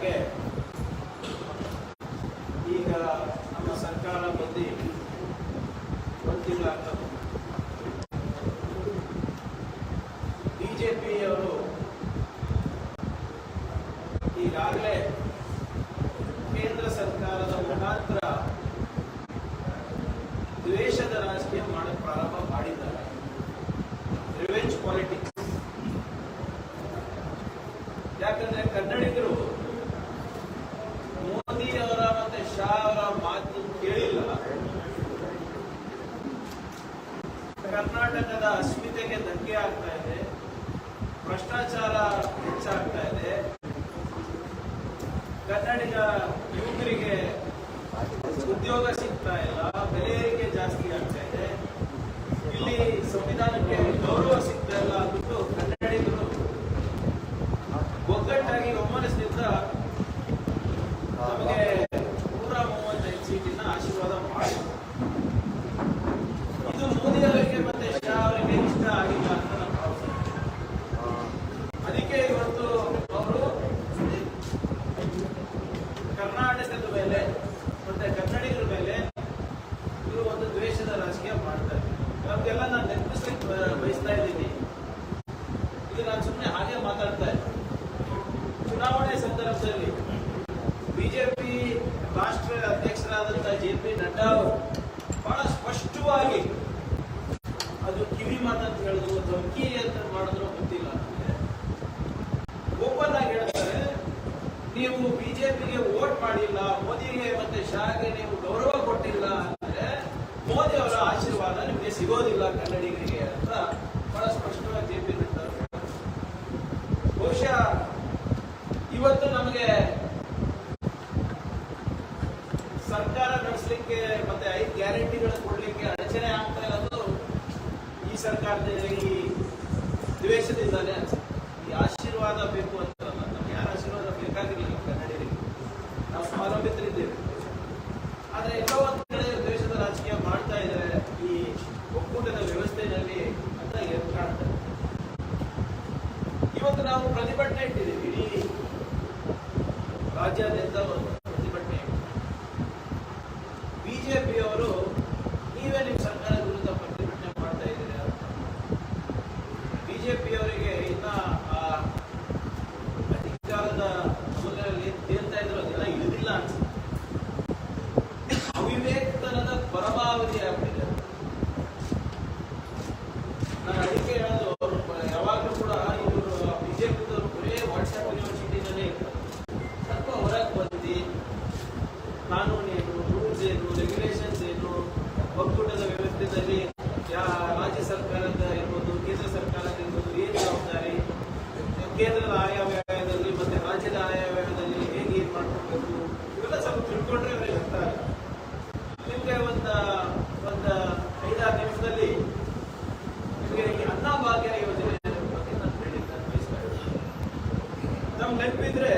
ಹಾಗೆ ಈಗ ನಮ್ಮ ಸರ್ಕಾರ ಬಂದು ಒಂದು ತಿಂಗಳಾಗ್ತದೆ. ಬಿಜೆಪಿಯವರು ಈಗಾಗಲೇ ಕೇಂದ್ರ ಸರ್ಕಾರದ ಮುಖಾಂತರ ದ್ವೇಷದ ರಾಜಕೀಯ ಮಾಡಲು ಪ್ರಾರಂಭ ಮಾಡಿದ್ದಾರೆ. Revenge politics. ಯಾಕಂದ್ರೆ ಕನ್ನಡಿಗರು ಮೋದಿ ಅವರ ಮತ್ತೆ ಶಾ ಅವರ ಮಾತು ಕೇಳಿಲ್ಲ. ಕರ್ನಾಟಕದ ಅಸ್ಮಿತೆಗೆ ಧಕ್ಕೆ ಆಗ್ತಾ ಇದೆ, ಭ್ರಷ್ಟಾಚಾರ ಹೆಚ್ಚಾಗ್ತಾ ಇದೆ, ಕನ್ನಡಿಗ ಯುವಕರಿಗೆ ಉದ್ಯೋಗ ಸಿಗ್ತಾ ಇಲ್ಲ, ಬೆಲೆ ಏರಿಕೆ ಜಾಸ್ತಿ ಆಗ್ತಾ ಇದೆ, ಇಲ್ಲಿ ಸಂವಿಧಾನಕ್ಕೆ ಗೌರವ ಸಿಗ್ತಾ ಇಲ್ಲ ಅಂದ್ಬಿಟ್ಟು ಕನ್ನಡಿಗರು ಒಗ್ಗಟ್ಟಾಗಿ ಒಮ್ಮನಸ್ಸಿನಿಂದ ನಮಗೆ 135 ಸೀಟಿನ ಆಶೀರ್ವಾದ ಮಾಡಿ. ಇದು ಮೋದಿ ಅವರಿಗೆ ಮತ್ತೆ ಶಾ ಅವರಿಗೆ ಇಷ್ಟ ಆಗಿಲ್ಲ ಅಂತ ನಮ್ಮ ಭಾವನೆ. ಅದಕ್ಕೆ ಇವತ್ತು ಅವರು ಕರ್ನಾಟಕದ ಮೇಲೆ ಮತ್ತೆ ಕನ್ನಡಿಗರ ಮೇಲೆ ಇವರು ಒಂದು ದ್ವೇಷದ ರಾಜಕೀಯ ಮಾಡ್ತಾರೆ. ನಮಗೆಲ್ಲ ನಾನು ನೆನಪಿಸ್ಲಿಕ್ಕೆ ಬಯಸ್ತಾ ಇದ್ದೀನಿ. ಇದು ನಾನು ಸುಮ್ಮನೆ ಹಾಗೆ ಮಾತಾಡ್ತಾ ಇದ್ದೀನಿ. ಚುನಾವಣೆ ಸಂದರ್ಭದಲ್ಲಿ ಬಿಜೆಪಿ ರಾಷ್ಟ್ರೀಯ ಅಧ್ಯಕ್ಷರಾದಂತಹ JP ನಡ್ಡಾ ಅವರು ಬಹಳ ಸ್ಪಷ್ಟವಾಗಿ, ಅದು ಕಿವಿ ಮಾತಂತ ಹೇಳಿದ್ರು, ಧಮಕಿ ಅಂತ ಮಾಡಿದ್ರು ಗೊತ್ತಿಲ್ಲ, ಓಪನ್ ಆಗಿ ಹೇಳ್ತಾರೆ, ನೀವು ಬಿಜೆಪಿಗೆ ವೋಟ್ ಮಾಡಿಲ್ಲ, ಮೋದಿಗೆ ಮತ್ತೆ ಶಾಗೆ ನೀವು ಗೌರವ ಕೊಟ್ಟಿಲ್ಲ ಅಂದ್ರೆ ಮೋದಿ ಅವರ ಆಶೀರ್ವಾದ ನಿಮಗೆ ಸಿಗೋದಿಲ್ಲ ಕನ್ನಡಿಗರಿಗೆ ಅಂತ ಬಹಳ ಸ್ಪಷ್ಟವಾಗಿ JP ನಡ್ಡಾ ಅವರು. ಬಹುಶಃ ಇವತ್ತು ನಮಗೆ ಸರ್ಕಾರ ನಡೆಸಲಿಕ್ಕೆ ಮತ್ತೆ 5 ಗ್ಯಾರಂಟಿಗಳನ್ನು ಕೊಡ್ಲಿಕ್ಕೆ ಅಡಚಣೆ ಆಗ್ತಾ ಇರೋದು ಈ ಸರ್ಕಾರದ ಈ ದ್ವೇಷದಿಂದಾನೇ ಅನ್ಸುತ್ತೆ. ಈ ಆಶೀರ್ವಾದ ಬೇಕು ಅಂತಲ್ಲ, ನಮ್ಗೆ ಯಾರ ಆಶೀರ್ವಾದ ಬೇಕಾಗಿರಲಿಲ್ಲ ಕನ್ನಡಿಗರಿಗೆ, ನಾವು ಸ್ವಾವಲಂಬಿತರಿದ್ದೇವೆ. ಆದ್ರೆ ಎಲ್ಲೋ ಒಂದ್ ಕಡೆ ದ್ವೇಷದ ರಾಜಕೀಯ ಮಾಡ್ತಾ ಇದ್ದಾರೆ ಈ ಒಕ್ಕೂಟದ ವ್ಯವಸ್ಥೆಯಲ್ಲಿ ಅಂತ ಎದ್ದು ಕಾಣ್ತಾರೆ. ಇವತ್ತು ನಾವು ಪ್ರತಿಭಟನೆ ಇಟ್ಟಿದ್ದೀವಿ, ಇಡೀ ರಾಜ್ಯಾದ್ಯಂತ ಒಂದು ಪ್ರತಿಭಟನೆ. ಬಿಜೆಪಿಯವರು ನೀವೇ ನಿಮ್ಮ ಸರ್ಕಾರದ ವಿರುದ್ಧ ಪ್ರತಿಭಟನೆ ಮಾಡ್ತಾ ಇದ್ದೀರಾ? ಬಿಜೆಪಿಯವರಿಗೆ ಇನ್ನ ಅಧಿಕಾರದ ಅಮೂಲ್ಯದಲ್ಲಿ ತೇಲ್ತಾ ಇದ್ರು ಅದೆಲ್ಲ ಇಳಿದಿಲ್ಲ ಅನ್ಸುತ್ತೆ. ಅವಿವೇಕತನದ ಪರಮಾವಧಿ ಆಗ್ಬಿಟ್ಟಿದೆ. ನಾನು ಅದಕ್ಕೆ ಹೇಳೋದು, ಯಾವಾಗಲೂ ಕೂಡ ಇವರು ಬಿಜೆಪಿದವರು ಬರೇ ವಾಟ್ಸ್ಆಪ್ ಯೂನಿವರ್ಸಿಟಿನಲ್ಲೇ ಇರ್ತಾರೆ. ಸ್ವಲ್ಪ ಹೊರಗೆ ಬಂದು ಕಾನೂನೇನು, ರೂಲ್ಸ್ ಏನು, ರೆಗ್ಯುಲೇಷನ್ಸ್ ಏನು, ಒಕ್ಕೂಟದ ವ್ಯವಸ್ಥೆಯಲ್ಲಿ ರಾಜ್ಯ ಸರ್ಕಾರದ ಇರ್ಬೋದು, ಕೇಂದ್ರ ಸರ್ಕಾರದ ಇರ್ಬೋದು, ಏನು ಜವಾಬ್ದಾರಿ, ಕೇಂದ್ರದ ಆಯವ್ಯಯದಲ್ಲಿ ಮತ್ತೆ ರಾಜ್ಯದ ಆಯವ್ಯಯದಲ್ಲಿ ಹೇಗೆ ಏನ್ ಮಾಡ್ಕೊಳ್ಬೇಕು, ಇವೆಲ್ಲ ಸ್ವಲ್ಪ ತಿಳ್ಕೊಂಡ್ರೆ ಅವರಿಗೆ ಅರ್ಥ ಆಗುತ್ತೆ. ನಿಮಗೆ ಒಂದು 5-6 ನಿಮಿಷದಲ್ಲಿ ನಿಮಗೆ ಈ ಅನ್ನಭಾಗ್ಯ ಯೋಜನೆ ಬಗ್ಗೆ ನಾನು ಹೇಳಿದ್ದೆ ಬಯಸ್ತಾ ಇದ್ದೀನಿ. ನಮ್ಗೆ ನೆನಪಿದ್ರೆ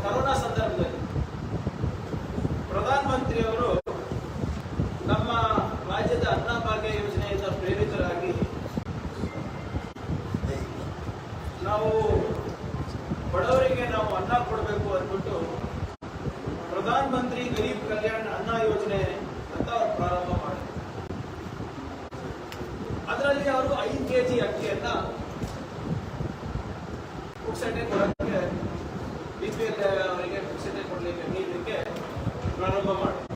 ಕರೋನಾ ಸಂದರ್ಭದಲ್ಲಿ ಪ್ರಧಾನಮಂತ್ರಿಯವರು ನಮ್ಮ ರಾಜ್ಯದ ಅನ್ನಭಾಗ್ಯ ಯೋಜನೆಯಿಂದ ಪ್ರೇರಿತರಾಗಿ ನಾವು ಬಡವರಿಗೆ ನಾವು ಅನ್ನ ಕೊಡಬೇಕು ಅಂದ್ಬಿಟ್ಟು ಪ್ರಧಾನ ಮಂತ್ರಿ ಗರೀಬ್ ಕಲ್ಯಾಣ ಅನ್ನ ಯೋಜನೆ ಅಂತ ಅವರು ಪ್ರಾರಂಭ ಮಾಡಿದ್ರು. ಅದರಲ್ಲಿ ಅವರು 5 kg ಅಕ್ಕಿಯನ್ನ ಪುಕ್ಸಟೆ ಕೊಡಕ್ಕೆ, BPL ಅವರಿಗೆ ಪುಕ್ಸಟೆ ಕೊಡ್ಲಿಕ್ಕೆ ನೀಡಲಿಕ್ಕೆ ಪ್ರಾರಂಭ ಮಾಡಿದ್ರು.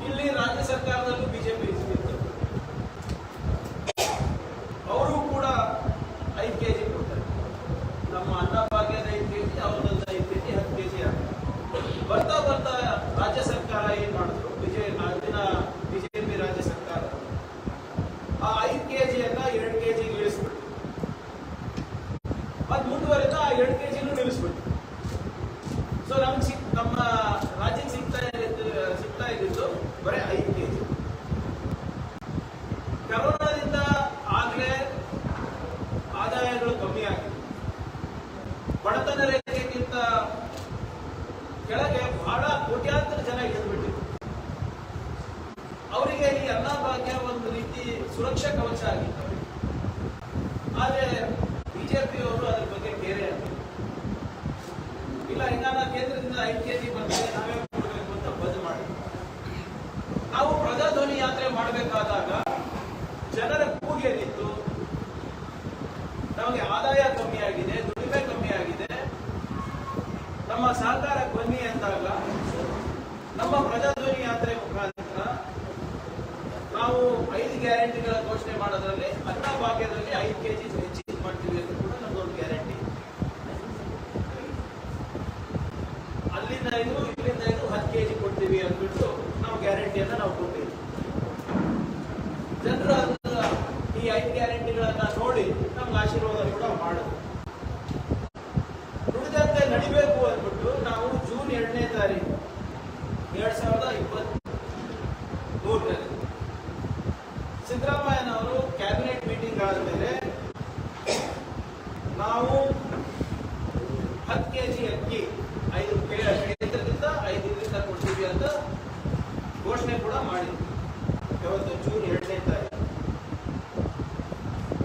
ಇಲ್ಲಿ ರಾಜ್ಯ ಸರ್ಕಾರದಲ್ಲೂ ಬಿಜೆಪಿ ಇತ್ತು, ಅವರು ಕೂಡ 5 kg ಕೊಡ್ತಾರೆ. ನಮ್ಮ ಅನ್ನಭಾಗ್ಯದ 5 kg, ಅವ್ರದ್ದು 5 kg, 10 kg ಆಗುತ್ತೆ. ಬರ್ತಾ ಬರ್ತಾ ರಾಜ್ಯ ಸರ್ಕಾರ ಏನ್ ಮಾಡಿದ್ರು, ಅಂದಿನ ಬಿಜೆಪಿ ರಾಜ್ಯ ಸರ್ಕಾರ ಆ 5 kgಯನ್ನ 2 kg ಇಳಿಸ್ಬಿಟ್ಟು, ಅದು ಮುಂದುವರೆದ 2 kg ನಿಲ್ಲಿಸ್ಬಿಟ್ಟು. ಸೊ ನಮ್ಮ ರಾಜ್ಯಕ್ಕೆ ಸಿಗ್ತಾ ಇದ್ದಿದ್ದು ಬರೀ 5 kg. ಕರೋನಾದಿಂದ ಆಗ್ಲೇ ಆದಾಯಗಳು ಕಮ್ಮಿ ಆಗಿದೆ. ಬಡತನ ರೇಖೆಗಿಂತ ಕೆಳಗೆ ಬಹಳ ಕೋಟ್ಯಾಂತರ ಜನ ಇಳಿದ್ಬಿಟ್ಟಿದ್ರು. ಅವರಿಗೆ ಈ ಅನ್ನಭಾಗ್ಯ ಒಂದು ರೀತಿ ಸುರಕ್ಷಾ ಕವಚ ಆಗಿತ್ತು. ಆದ್ರೆ ಬಿಜೆಪಿ ಬಿಜೆಪಿ ಅವರು ಅದ್ರ ಬಗ್ಗೆ ಕೇರೆ ಇಲ್ಲ. ಈಗ ಕೇಂದ್ರದಿಂದ 5 kg ಬಂದ್ರೆ ನಾವೇ ಕೊಡಬೇಕು ಅಂತ ಬಂದ್ ಮಾಡಿ, ನಾವು ಪ್ರಜಾಧ್ವನಿ ಯಾತ್ರೆ ಮಾಡಬೇಕಾದಾಗ ಜನರ ಕೂಗೇನಿತ್ತು, ನಮಗೆ ಆದಾಯ ಕಮ್ಮಿ ಆಗಿದೆ, ದುಡಿಮೆ ಕಮ್ಮಿ ಆಗಿದೆ, ನಮ್ಮ ಸಹಕಾರ ಬನ್ನಿ ಅಂದಾಗ ನಮ್ಮ ಪ್ರಜಾಧ್ವನಿ ಯಾತ್ರೆ ಮುಖಾಂತರ ನಾವು 5 ಗ್ಯಾರಂಟಿಗಳ ಘೋಷಣೆ ಮಾಡೋದ್ರಲ್ಲಿ ಅನ್ನಭಾಗ್ಯದಲ್ಲಿ 5 kg ಹೆಚ್ಚಿಗೆ ಮಾಡ್ತೀವಿ ಅಂತ ಕೂಡ ನಮ್ದೊಂದು ಗ್ಯಾರಂಟಿ. ಅಲ್ಲಿಂದ 5 ಇಲ್ಲಿಂದ 5 10 kg ಕೊಡ್ತೀವಿ ಅಂದ್ಬಿಟ್ಟು ನಾವು ಗ್ಯಾರಂಟಿಯನ್ನ ನಾವು ಕೊಟ್ಟಿವಿ. ಜನರು ಈ 5 ಗ್ಯಾರಂಟಿಗಳನ್ನ ನೋಡಿ ನಮ್ಗೆ ಆಶೀರ್ವಾದ ಕೂಡ ಮಾಡಿದ್ರು. ನುಡಿದಂತೆ ನಡಿಬೇಕು ಅಂದ್ಬಿಟ್ಟು ನಾವು ಜೂನ್ 2ನೇ ತಾರೀಕು 2023 ಸಿದ್ದರಾಮಯ್ಯನವರು ಕ್ಯಾಬಿನೆಟ್ ಮೀಟಿಂಗ್ ಆದಮೇಲೆ ನಾವು 10 kg ಅಕ್ಕಿ 5 ಕೇಂದ್ರದಿಂದ 5 ಇದರಿಂದ ಕೊಡ್ತೀವಿ ಅಂತ ಘೋಷಣೆ ಕೂಡ ಮಾಡಿದ್ವಿ. ಯಾವತ್ತು ಜೂನ್ 2ನೇ ತಾರೀಕು.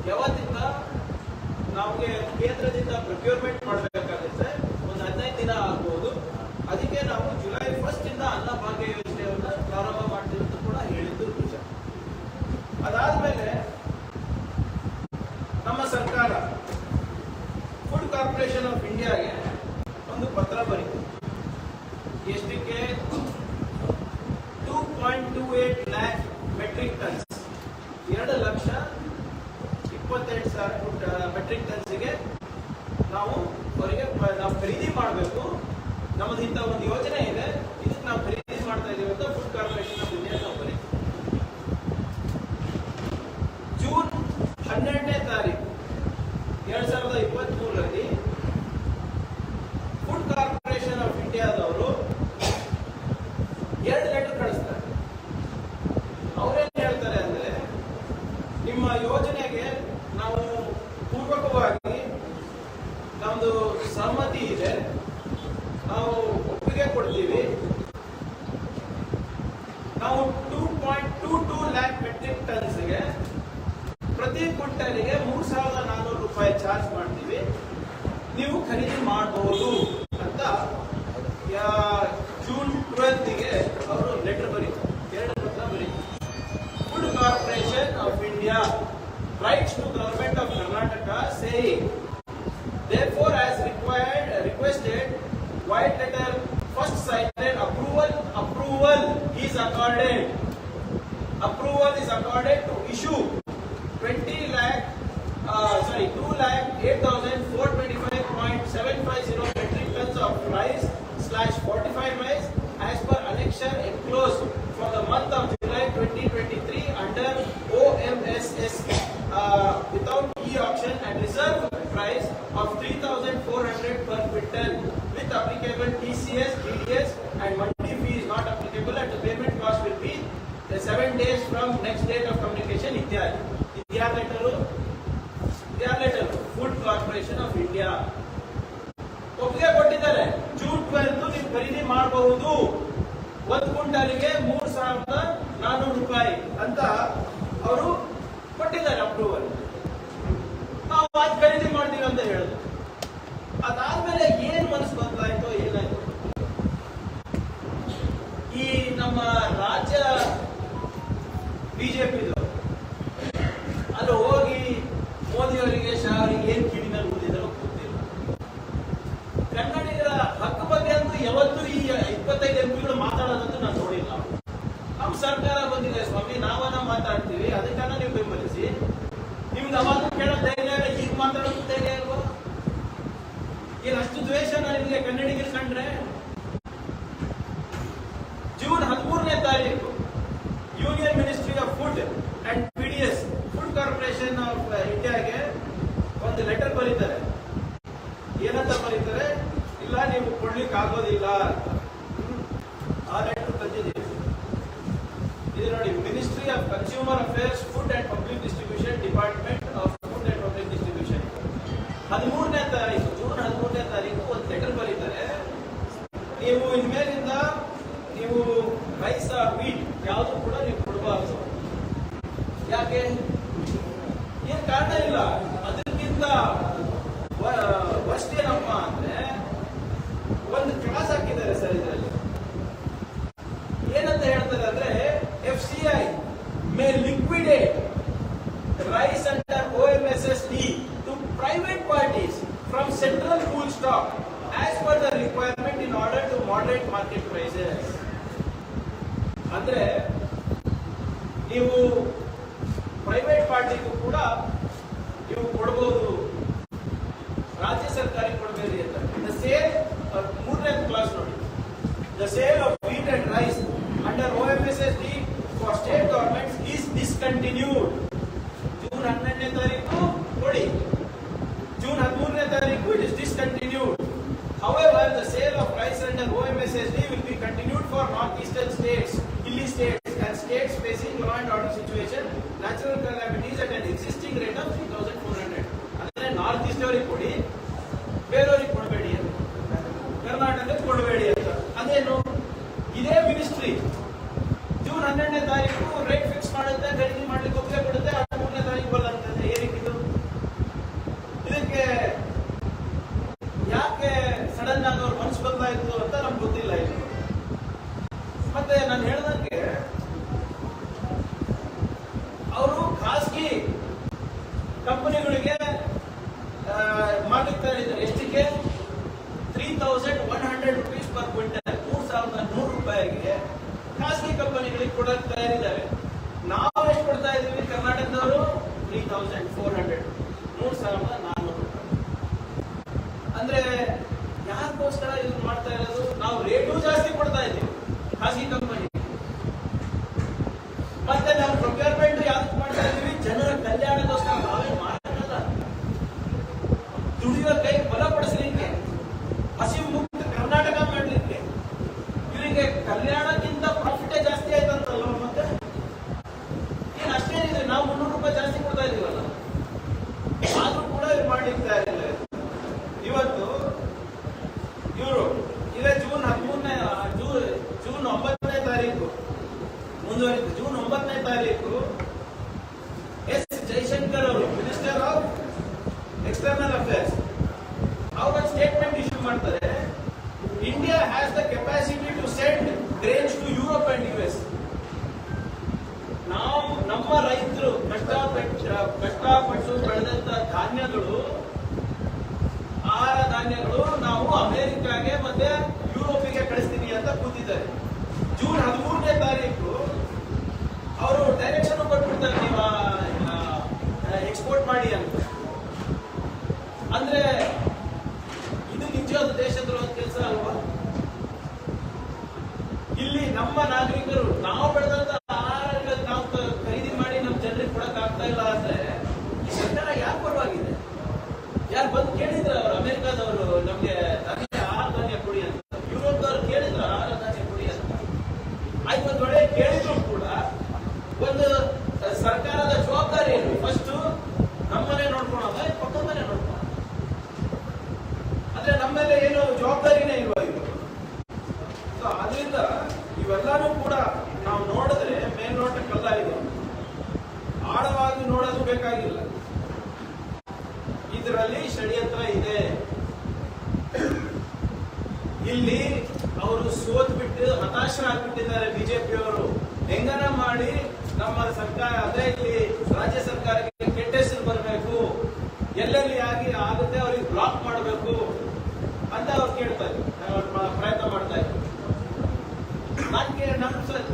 ಯಾವತ್ತಿಂದ ನಮಗೆ ಕೇಂದ್ರದಿಂದ ಪ್ರೊಕ್ಯೂರ್ಮೆಂಟ್ ಮಾಡಬೇಕಾಗುತ್ತೆ, ಒಂದು 15 ದಿನ ಆಗ್ಬೋದು. ಅದಕ್ಕೆ ನಾವು ಜುಲೈ 1 ಇಂದ ಅನ್ನಭಾಗ್ಯ ಯೋಜನೆಯನ್ನ ಪ್ರಾರಂಭ ಮಾಡ್ತೀವಿ ಅಂತ ಕೂಡ ಹೇಳಿದ್ದು ನಿಜ. ಅದಾದ್ಮೇಲೆ ನಮ್ಮ ಸರ್ಕಾರ ಫುಡ್ ಕಾರ್ಪೊರೇಷನ್ ಆಫ್ ಇಂಡಿಯಾಗೆ ಒಂದು ಪತ್ರ ಬರೀತು. ಎಷ್ಟಕ್ಕೆ? 2.28 lakh ಮೆಟ್ರಿಕ್ ಟನ್ಸ್, 2,28,000 ಮೆಟ್ರಿಕ್ ಟನ್ಸ್ಗೆ ನಾವು ಅವರಿಗೆ ನಾವು ಖರೀದಿ ಮಾಡಬೇಕು. ನಮ್ಮದು ಇಂಥ ಒಂದು ಯೋಜನೆ ಇದೆ, ಇದಕ್ಕೆ ನಾವು ಖರೀದಿ ಮಾಡ್ತಾ ಇದೀವಿ ಅಂತ ಫುಡ್ ಕಾರ್ಪೊರೇಷನ್ ಆಫ್ ಇಂಡಿಯಾ ನಾವು ಬರೀತೀವಿ. ಜೂನ್ 12ನೇ ತಾರೀಕು 2023ರಲ್ಲಿ ಫುಡ್ ಕಾರ್ಪೊರೇಷನ್ ಆಫ್ ಇಂಡಿಯಾದವರು 2 ಲೆಟರ್ ಕಳಿಸ್ತಾರೆ. ಅವರೇನು ಹೇಳ್ತಾರೆ ಅಂದ್ರೆ, ನಿಮ್ಮ ಯೋಜನೆಗೆ ನಾವು ಪೂರ್ವಕವಾಗಿ ನಮ್ದು ಸಹಮತಿ ಇದೆ, ನಾವು ಒಪ್ಪಿಗೆ ಕೊಡ್ತೀವಿ. ನಾವು 2.22 lakh ಮೆಟ್ರಿಕ್ ಟನ್ಸ್ಗೆ ಪ್ರತಿ ಕ್ವಿಂಟಲ್ಗೆ 3,400 ರೂಪಾಯಿ ಚಾರ್ಜ್ ಮಾಡ್ತೀವಿ, ನೀವು ಖರೀದಿ ಮಾಡಬಹುದು ಅಂತ ಜೂನ್ 12ಗೆ ಅವರು ಲೆಟರ್ ಬರೀತಾರೆ, 2 ಪತ್ರ ಬರೀತಾರೆ. Food corporation of India writes to government of Karnataka saying, therefore as requested, white letter first cited approval is accorded to issue 2,08,425.750 metric tons of rice /45 maize as per annexure enclosed for the month of July 2023 under OMSS without e-auction at reserve price of 3,400 per quintal with applicable TCS, TDS and mandi fee is not applicable and the payment cost will be 7 days from next date of communication. ಇದ್ಯಾರ letter? Food corporation of India ಒಪ್ಪಿಗೆ ಕೊಟ್ಟಿದ್ದಾರೆ. June 12 ನೀವು ಖರೀದಿ ಮಾಡಬಹುದು, 1 ಕ್ವಿಂಟಲ್ಗೆ 3,400 ರೂಪಾಯಿ ಅಂತ ಅವರು ಕೊಟ್ಟಿದ್ದಾರೆ ಅಪ್ರೂವಲ್. ನಾವು ಅದು ಖರೀದಿ ಮಾಡ್ತೀವಿ ಅಂತ ಹೇಳಿದ್ರು. ಅದಾದ್ಮೇಲೆ ಏನ್ ಮನಸ್ಸು ಬದಲಾಯ್ತೋ ಏನಾಯ್ತು, ಈ ನಮ್ಮ ರಾಜ್ಯ ಬಿಜೆಪಿದು ಅಲ್ಲಿ ಹೋಗಿ ಮೋದಿಯವರಿಗೆ ಶಾ ಅವರಿಗೆ ಏನ್ ಕಿವಿನಲ್ಲಿ ಉಳಿದಿದ್ದಾರೋ ಗೊತ್ತಿಲ್ಲ. ಕನ್ನಡಿಗರ ಹಕ್ಕು ಬಗ್ಗೆ ಅಂತೂ ಯಾವತ್ತೂ ಈ 25 ಎಂಪಿಗಳು ಮಾತಾಡೋದಂತೂ ನಾನು ನೋಡಿಲ್ಲ. ನಮ್ಮ ಸರ್ಕಾರ ಬಂದಿದೆ ಸ್ವಾಮಿ, ನಾವನ್ನ ಮಾತಾಡ್ತೀವಿ, ಅದಕ್ಕನ್ನ ನೀವು ಬೆಂಬಲಿಸಿ. ನಿಮ್ಗೆ ಅವಾಗ ಕೇಳೋ ಧೈರ್ಯ ಇಲ್ಲ, ಈಗ ಮಾತಾಡೋದು ಧೈರ್ಯ ಇಲ್ವಾ? ಏನು ಅಷ್ಟು ದ್ವೇಷನ ನಿಮಗೆ ಕನ್ನಡಿಗರು ಕಂಡ್ರೆ? ಜೂನ್ 13ನೇ ತಾರೀಕು union ministry of food and PDS food corporation of ಇಂಡಿಯಾಗೆ ಒಂದು ಲೆಟರ್ ಬರೀತಾರೆ. ಏನಂತ ಬರೀತಾರೆ? ಇಲ್ಲ ನೀವು ಕೊಡ್ಲಿಕ್ಕೆ ಆಗೋದಿಲ್ಲ ಅಂತ. ಆ ಲೆಟರ್ ತಂದಿದ್ದೀವಿ. ಇದು ನೋಡಿ, ministry of consumer affairs food and public distribution department of food and public distribution 13ನೇ ತಾರೀಕು ಜೂನ್ 13ನೇ ತಾರೀಕು ಒಂದು ಲೆಟರ್ ಬರೀತಾರೆ. ನೀವು ಇನ್ಮೇಲಿಂದ ನೀವು ರೈಸ್ ವೀಟ್ ಯಾವುದು ಕೂಡ ನೀವು ಕೊಡಬಾರದು. ಯಾಕೆ? ಏನ್ ಕಾರಣ ಇಲ್ಲ. ಅದಕ್ಕಿಂತ may liquidate rice under OMSSD to private parties from central pool stock as per the requirement in order to moderate market prices. ಅಂದ್ರೆ ನೀವು ಪ್ರೈವೇಟ್ ಪಾರ್ಟಿಗೂ ಕೂಡ ನೀವು ಕೊಡಬಹುದು, ರಾಜ್ಯ ಸರ್ಕಾರಕ್ಕೆ ಕೊಡಬೇಡಿ ಅಂತ. ದ ಸೇಲ್, ಮೂರನೇ ಕ್ಲಾಸ್ ನೋಡಿ, the sale of wheat and rice under OMSSD for state governments is discontinued. June 12ನೇ ತಾರೀಕು ಕೊಡಿ, ಜೂನ್ 13ನೇ ತಾರೀಕು it is discontinued. However, the sale of rice under OMSSD will be continued for northeastern states, hilly states and states facing law and order situation, natural calamities at an existing rate of 3,400. ಅಂದ್ರೆ north East ಅವರಿಗೆ ಕೊಡಿ, ಬೇರೆಯವರಿಗೆ ಕೊಡಬೇಡಿ ಅಂತ, ಕರ್ನಾಟಕಕ್ಕೆ ಕೊಡಬೇಡಿ ಅಂತ. ಅದೇನು, ಇದೇ ಮಿನಿಸ್ಟ್ರಿ ಜೂನ್ 12ನೇ ತಾರೀಕು ರೇಟ್ ಫಿಕ್ಸ್ ಮಾಡುತ್ತೆ, ಖರೀದಿ ಮಾಡ್ಲಿಕ್ಕೆ ಒಪ್ಪಿಗೆ ಕೊಡುತ್ತೆ, 13ನೇ ತಾರೀಕು ಬರ್ತದೆ. ಏನಕ್ಕಿದು? ಇದಕ್ಕೆ ಯಾಕೆ ಸಡನ್ ಆಗಿ ಅವ್ರ ಮನಸ್ಸು ಬದಲಾಯಿತು ಅಂತ ನಮ್ಗೆ ಗೊತ್ತಿಲ್ಲ. ಇದು ಮತ್ತೆ ನಾನು ಹೇಳ್ದಂಗೆ ಅವರು ಖಾಸಗಿ ಕಂಪನಿಗಳಿಗೆ ಮಾಡ್ಲಿಕ್ಕೆ ಇದ್ದಾರೆ. ಎಷ್ಟಕ್ಕೆ? 3,100 rupees per ಕ್ವಿಂಟಲ್, 3,100 ರೂಪಾಯಿಗೆ ಖಾಸಗಿ ಕಂಪನಿಗಳಿಗೆ ಕೊಡಕ್ಕೆ ತಯಾರಿದ್ದಾರೆ. ನಾವು ಎಷ್ಟು ಕೊಡ್ತಾ ಇದ್ದೀವಿ ಕರ್ನಾಟಕದವರು? 3,400, 3,400 ರೂಪಾಯಿ. ಅಂದ್ರೆ ಯಾರಿಗೋಸ್ಕರ ಇದು ಮಾಡ್ತಾ ಇರೋದು? ನಾವು ರೇಟು ಜಾಸ್ತಿ ಕೊಡ್ತಾ ಇದ್ದೀವಿ ಖಾಸಗಿ ಕಂಪನಿ. ಮತ್ತೆ ನಾವು ಪ್ರೊಕ್ಯೂರ್ಮೆಂಟ್ ಯಾವ್ದು ಮಾಡ್ತಾ ಇದ್ದೀವಿ? ಜನರ ಕಲ್ಯಾಣಕ್ಕೋಸ್ಕರ. ನಾವೇ ಮಾಡಲ್ಲ, ದುಡಿಯುವ ಕೈ ಬಲಪಡಿಸಲಿಕ್ಕೆ, ಹಸಿವು ಮುಕ್ತ ಕರ್ನಾಟಕ ಮಾಡಲಿಕ್ಕೆ. ಇವರಿಗೆ ಕಲ್ಯಾಣಕ್ಕಿಂತ ಪ್ರಾಫಿಟೇ ಜಾಸ್ತಿ ಆಯ್ತಂತಲ್ಲ. ಮತ್ತೆ ಏನು ಅಷ್ಟೇನಿದೆ, ನಾವು 300 ರೂಪಾಯಿ ಜಾಸ್ತಿ ಕೊಡ್ತಾ ಇದೀವಲ್ಲ, ಆದ್ರೂ ಕೂಡ ಇವ್ರು ಮಾಡ್ಲಿಕ್ಕೆ ತಯಾರಿಲ್ಲ. ಇವತ್ತು ಇವರು ಇದೇ ಜೂನ್ 9ನೇ ತಾರೀಕು ಮುಂದುವರಿತು. ಜೂನ್ 9ನೇ ತಾರೀಕು ಎಸ್ ಜೈಶಂಕರ್ ಅವರು, ಮಿನಿಸ್ಟರ್ ಆಫ್ ಎಕ್ಸ್ಟರ್ನಲ್ ಅಫೇರ್ಸ್, ಅವರ ಸ್ಟೇಟ್ಮೆಂಟ್ ಇಶ್ಯೂ ಮಾಡ್ತಾರೆ. India has the capacity to send grains to Europe and US. ನಾವು ನಮ್ಮ ರೈತರು ಕಷ್ಟಪಟ್ಟು ಬೆಳೆದಂತ ಧಾನ್ಯಗಳು, ಆಹಾರ ಧಾನ್ಯಗಳು ನಾವು ಅಮೆರಿಕಾಗೆ ಮತ್ತೆ ಯುರೋಪಿಗೆ ಕಳಿಸ್ತೀವಿ ಅಂತ ಕೂತಿದ್ದಾರೆ. ಜೂನ್ 13ನೇ ತಾರೀಕು ಅವರು ಡೈರೆಕ್ಷನ್ ಕೊಟ್ಬಿಡ್ತಾರೆ, ನೀವು ಎಕ್ಸ್ಪೋರ್ಟ್ ಮಾಡಿ ಅಂತ. ಅಂದ್ರೆ ಇದು ನಿಜವಾದ ದೇಶದ್ರೋಹದ ಕೆಲಸ ಅಲ್ವಾ? ಇಲ್ಲಿ ನಮ್ಮ ನಾಗರಿಕರು ನಾವು ಬೆಳೆದಂತ ಆಹಾರಗಳನ್ನು ನಾವು ಖರೀದಿ ಮಾಡಿ ನಮ್ಮ ಜನರಿಗೆ ಕೊಡಕ್ ಆಗ್ತಾ ಇಲ್ಲ ಅಂದ್ರೆ ಈ ಸರ್ಕಾರ ಯಾಕೆ ಪರವಾಗಿದೆ? ಯಾರು ಬಂದು ಕೇಳಿದ್ರ ಅವರು? ಅಮೆರಿಕಾದವರು ನಮ್ಗೆ ಆಹಾರ ಧಾನ್ಯ ಕೊಡಿ ಅಂತ, ಯುರೋಪ್ದವ್ರು ಕೇಳಿದ್ರ ಆಹಾರ ಧಾನ್ಯ ಕೊಡಿ ಅಂತ. ಆಯ್ತು, ಒಂದ್ ವೇಳೆ ಕೇಳಿದ್ರು ಕೂಡ ಒಂದು ಸರ್ಕಾರದ ಜವಾಬ್ದಾರಿ ಏನು? ಫಸ್ಟ್ ನಮ್ಮನೆ ನೋಡ್ಕೊಳೋದ, ಪಕ್ಕದ ಮನೆ ನೋಡ್ಕೊಳ? ಅಂದ್ರೆ ನಮ್ಮ ಮೇಲೆ ಏನು ಜವಾಬ್ದಾರಿನೇ ಇಲ್ವಾ ಇದು? ಸೊ ಅದರಿಂದ ಇವೆಲ್ಲಾನು ಕೂಡ ನಾವು ನೋಡಿದ್ರೆ ಮೇಲ್ನೋಟಕ್ಕಲ್ಲ, ಇದು ಆಳವಾಗಿ ನೋಡೋದು ಬೇಕಾಗಿಲ್ಲ. ಇದರಲ್ಲಿ ಷಡ್ಯಂತ್ರ ಇದೆ. ಇಲ್ಲಿ ಅವರು ಸೋತ್ ಬಿಟ್ಟು ಹತಾಶರಾಗ್ಬಿಟ್ಟಿದ್ದಾರೆ ಬಿಜೆಪಿಯವರು. ಹೆಂಗನ ಮಾಡಿ ನಮ್ಮ ಸರ್ಕಾರ, ಅದೇ ಇಲ್ಲಿ ರಾಜ್ಯ ಸರ್ಕಾರಕ್ಕೆ ಕೆಟ್ಟ ಹೆಸರು ಬರಬೇಕು, ಎಲ್ಲೆಲ್ಲಿ ಆಗುತ್ತೆ ಅವ್ರಿಗೆ ಬ್ಲಾಕ್ ಮಾಡಬೇಕು ಅಂತ ಅವ್ರು ಕೇಳ್ತಾ ಇದ್ರು, ಪ್ರಯತ್ನ ಮಾಡ್ತಾ ಇದ್ರು.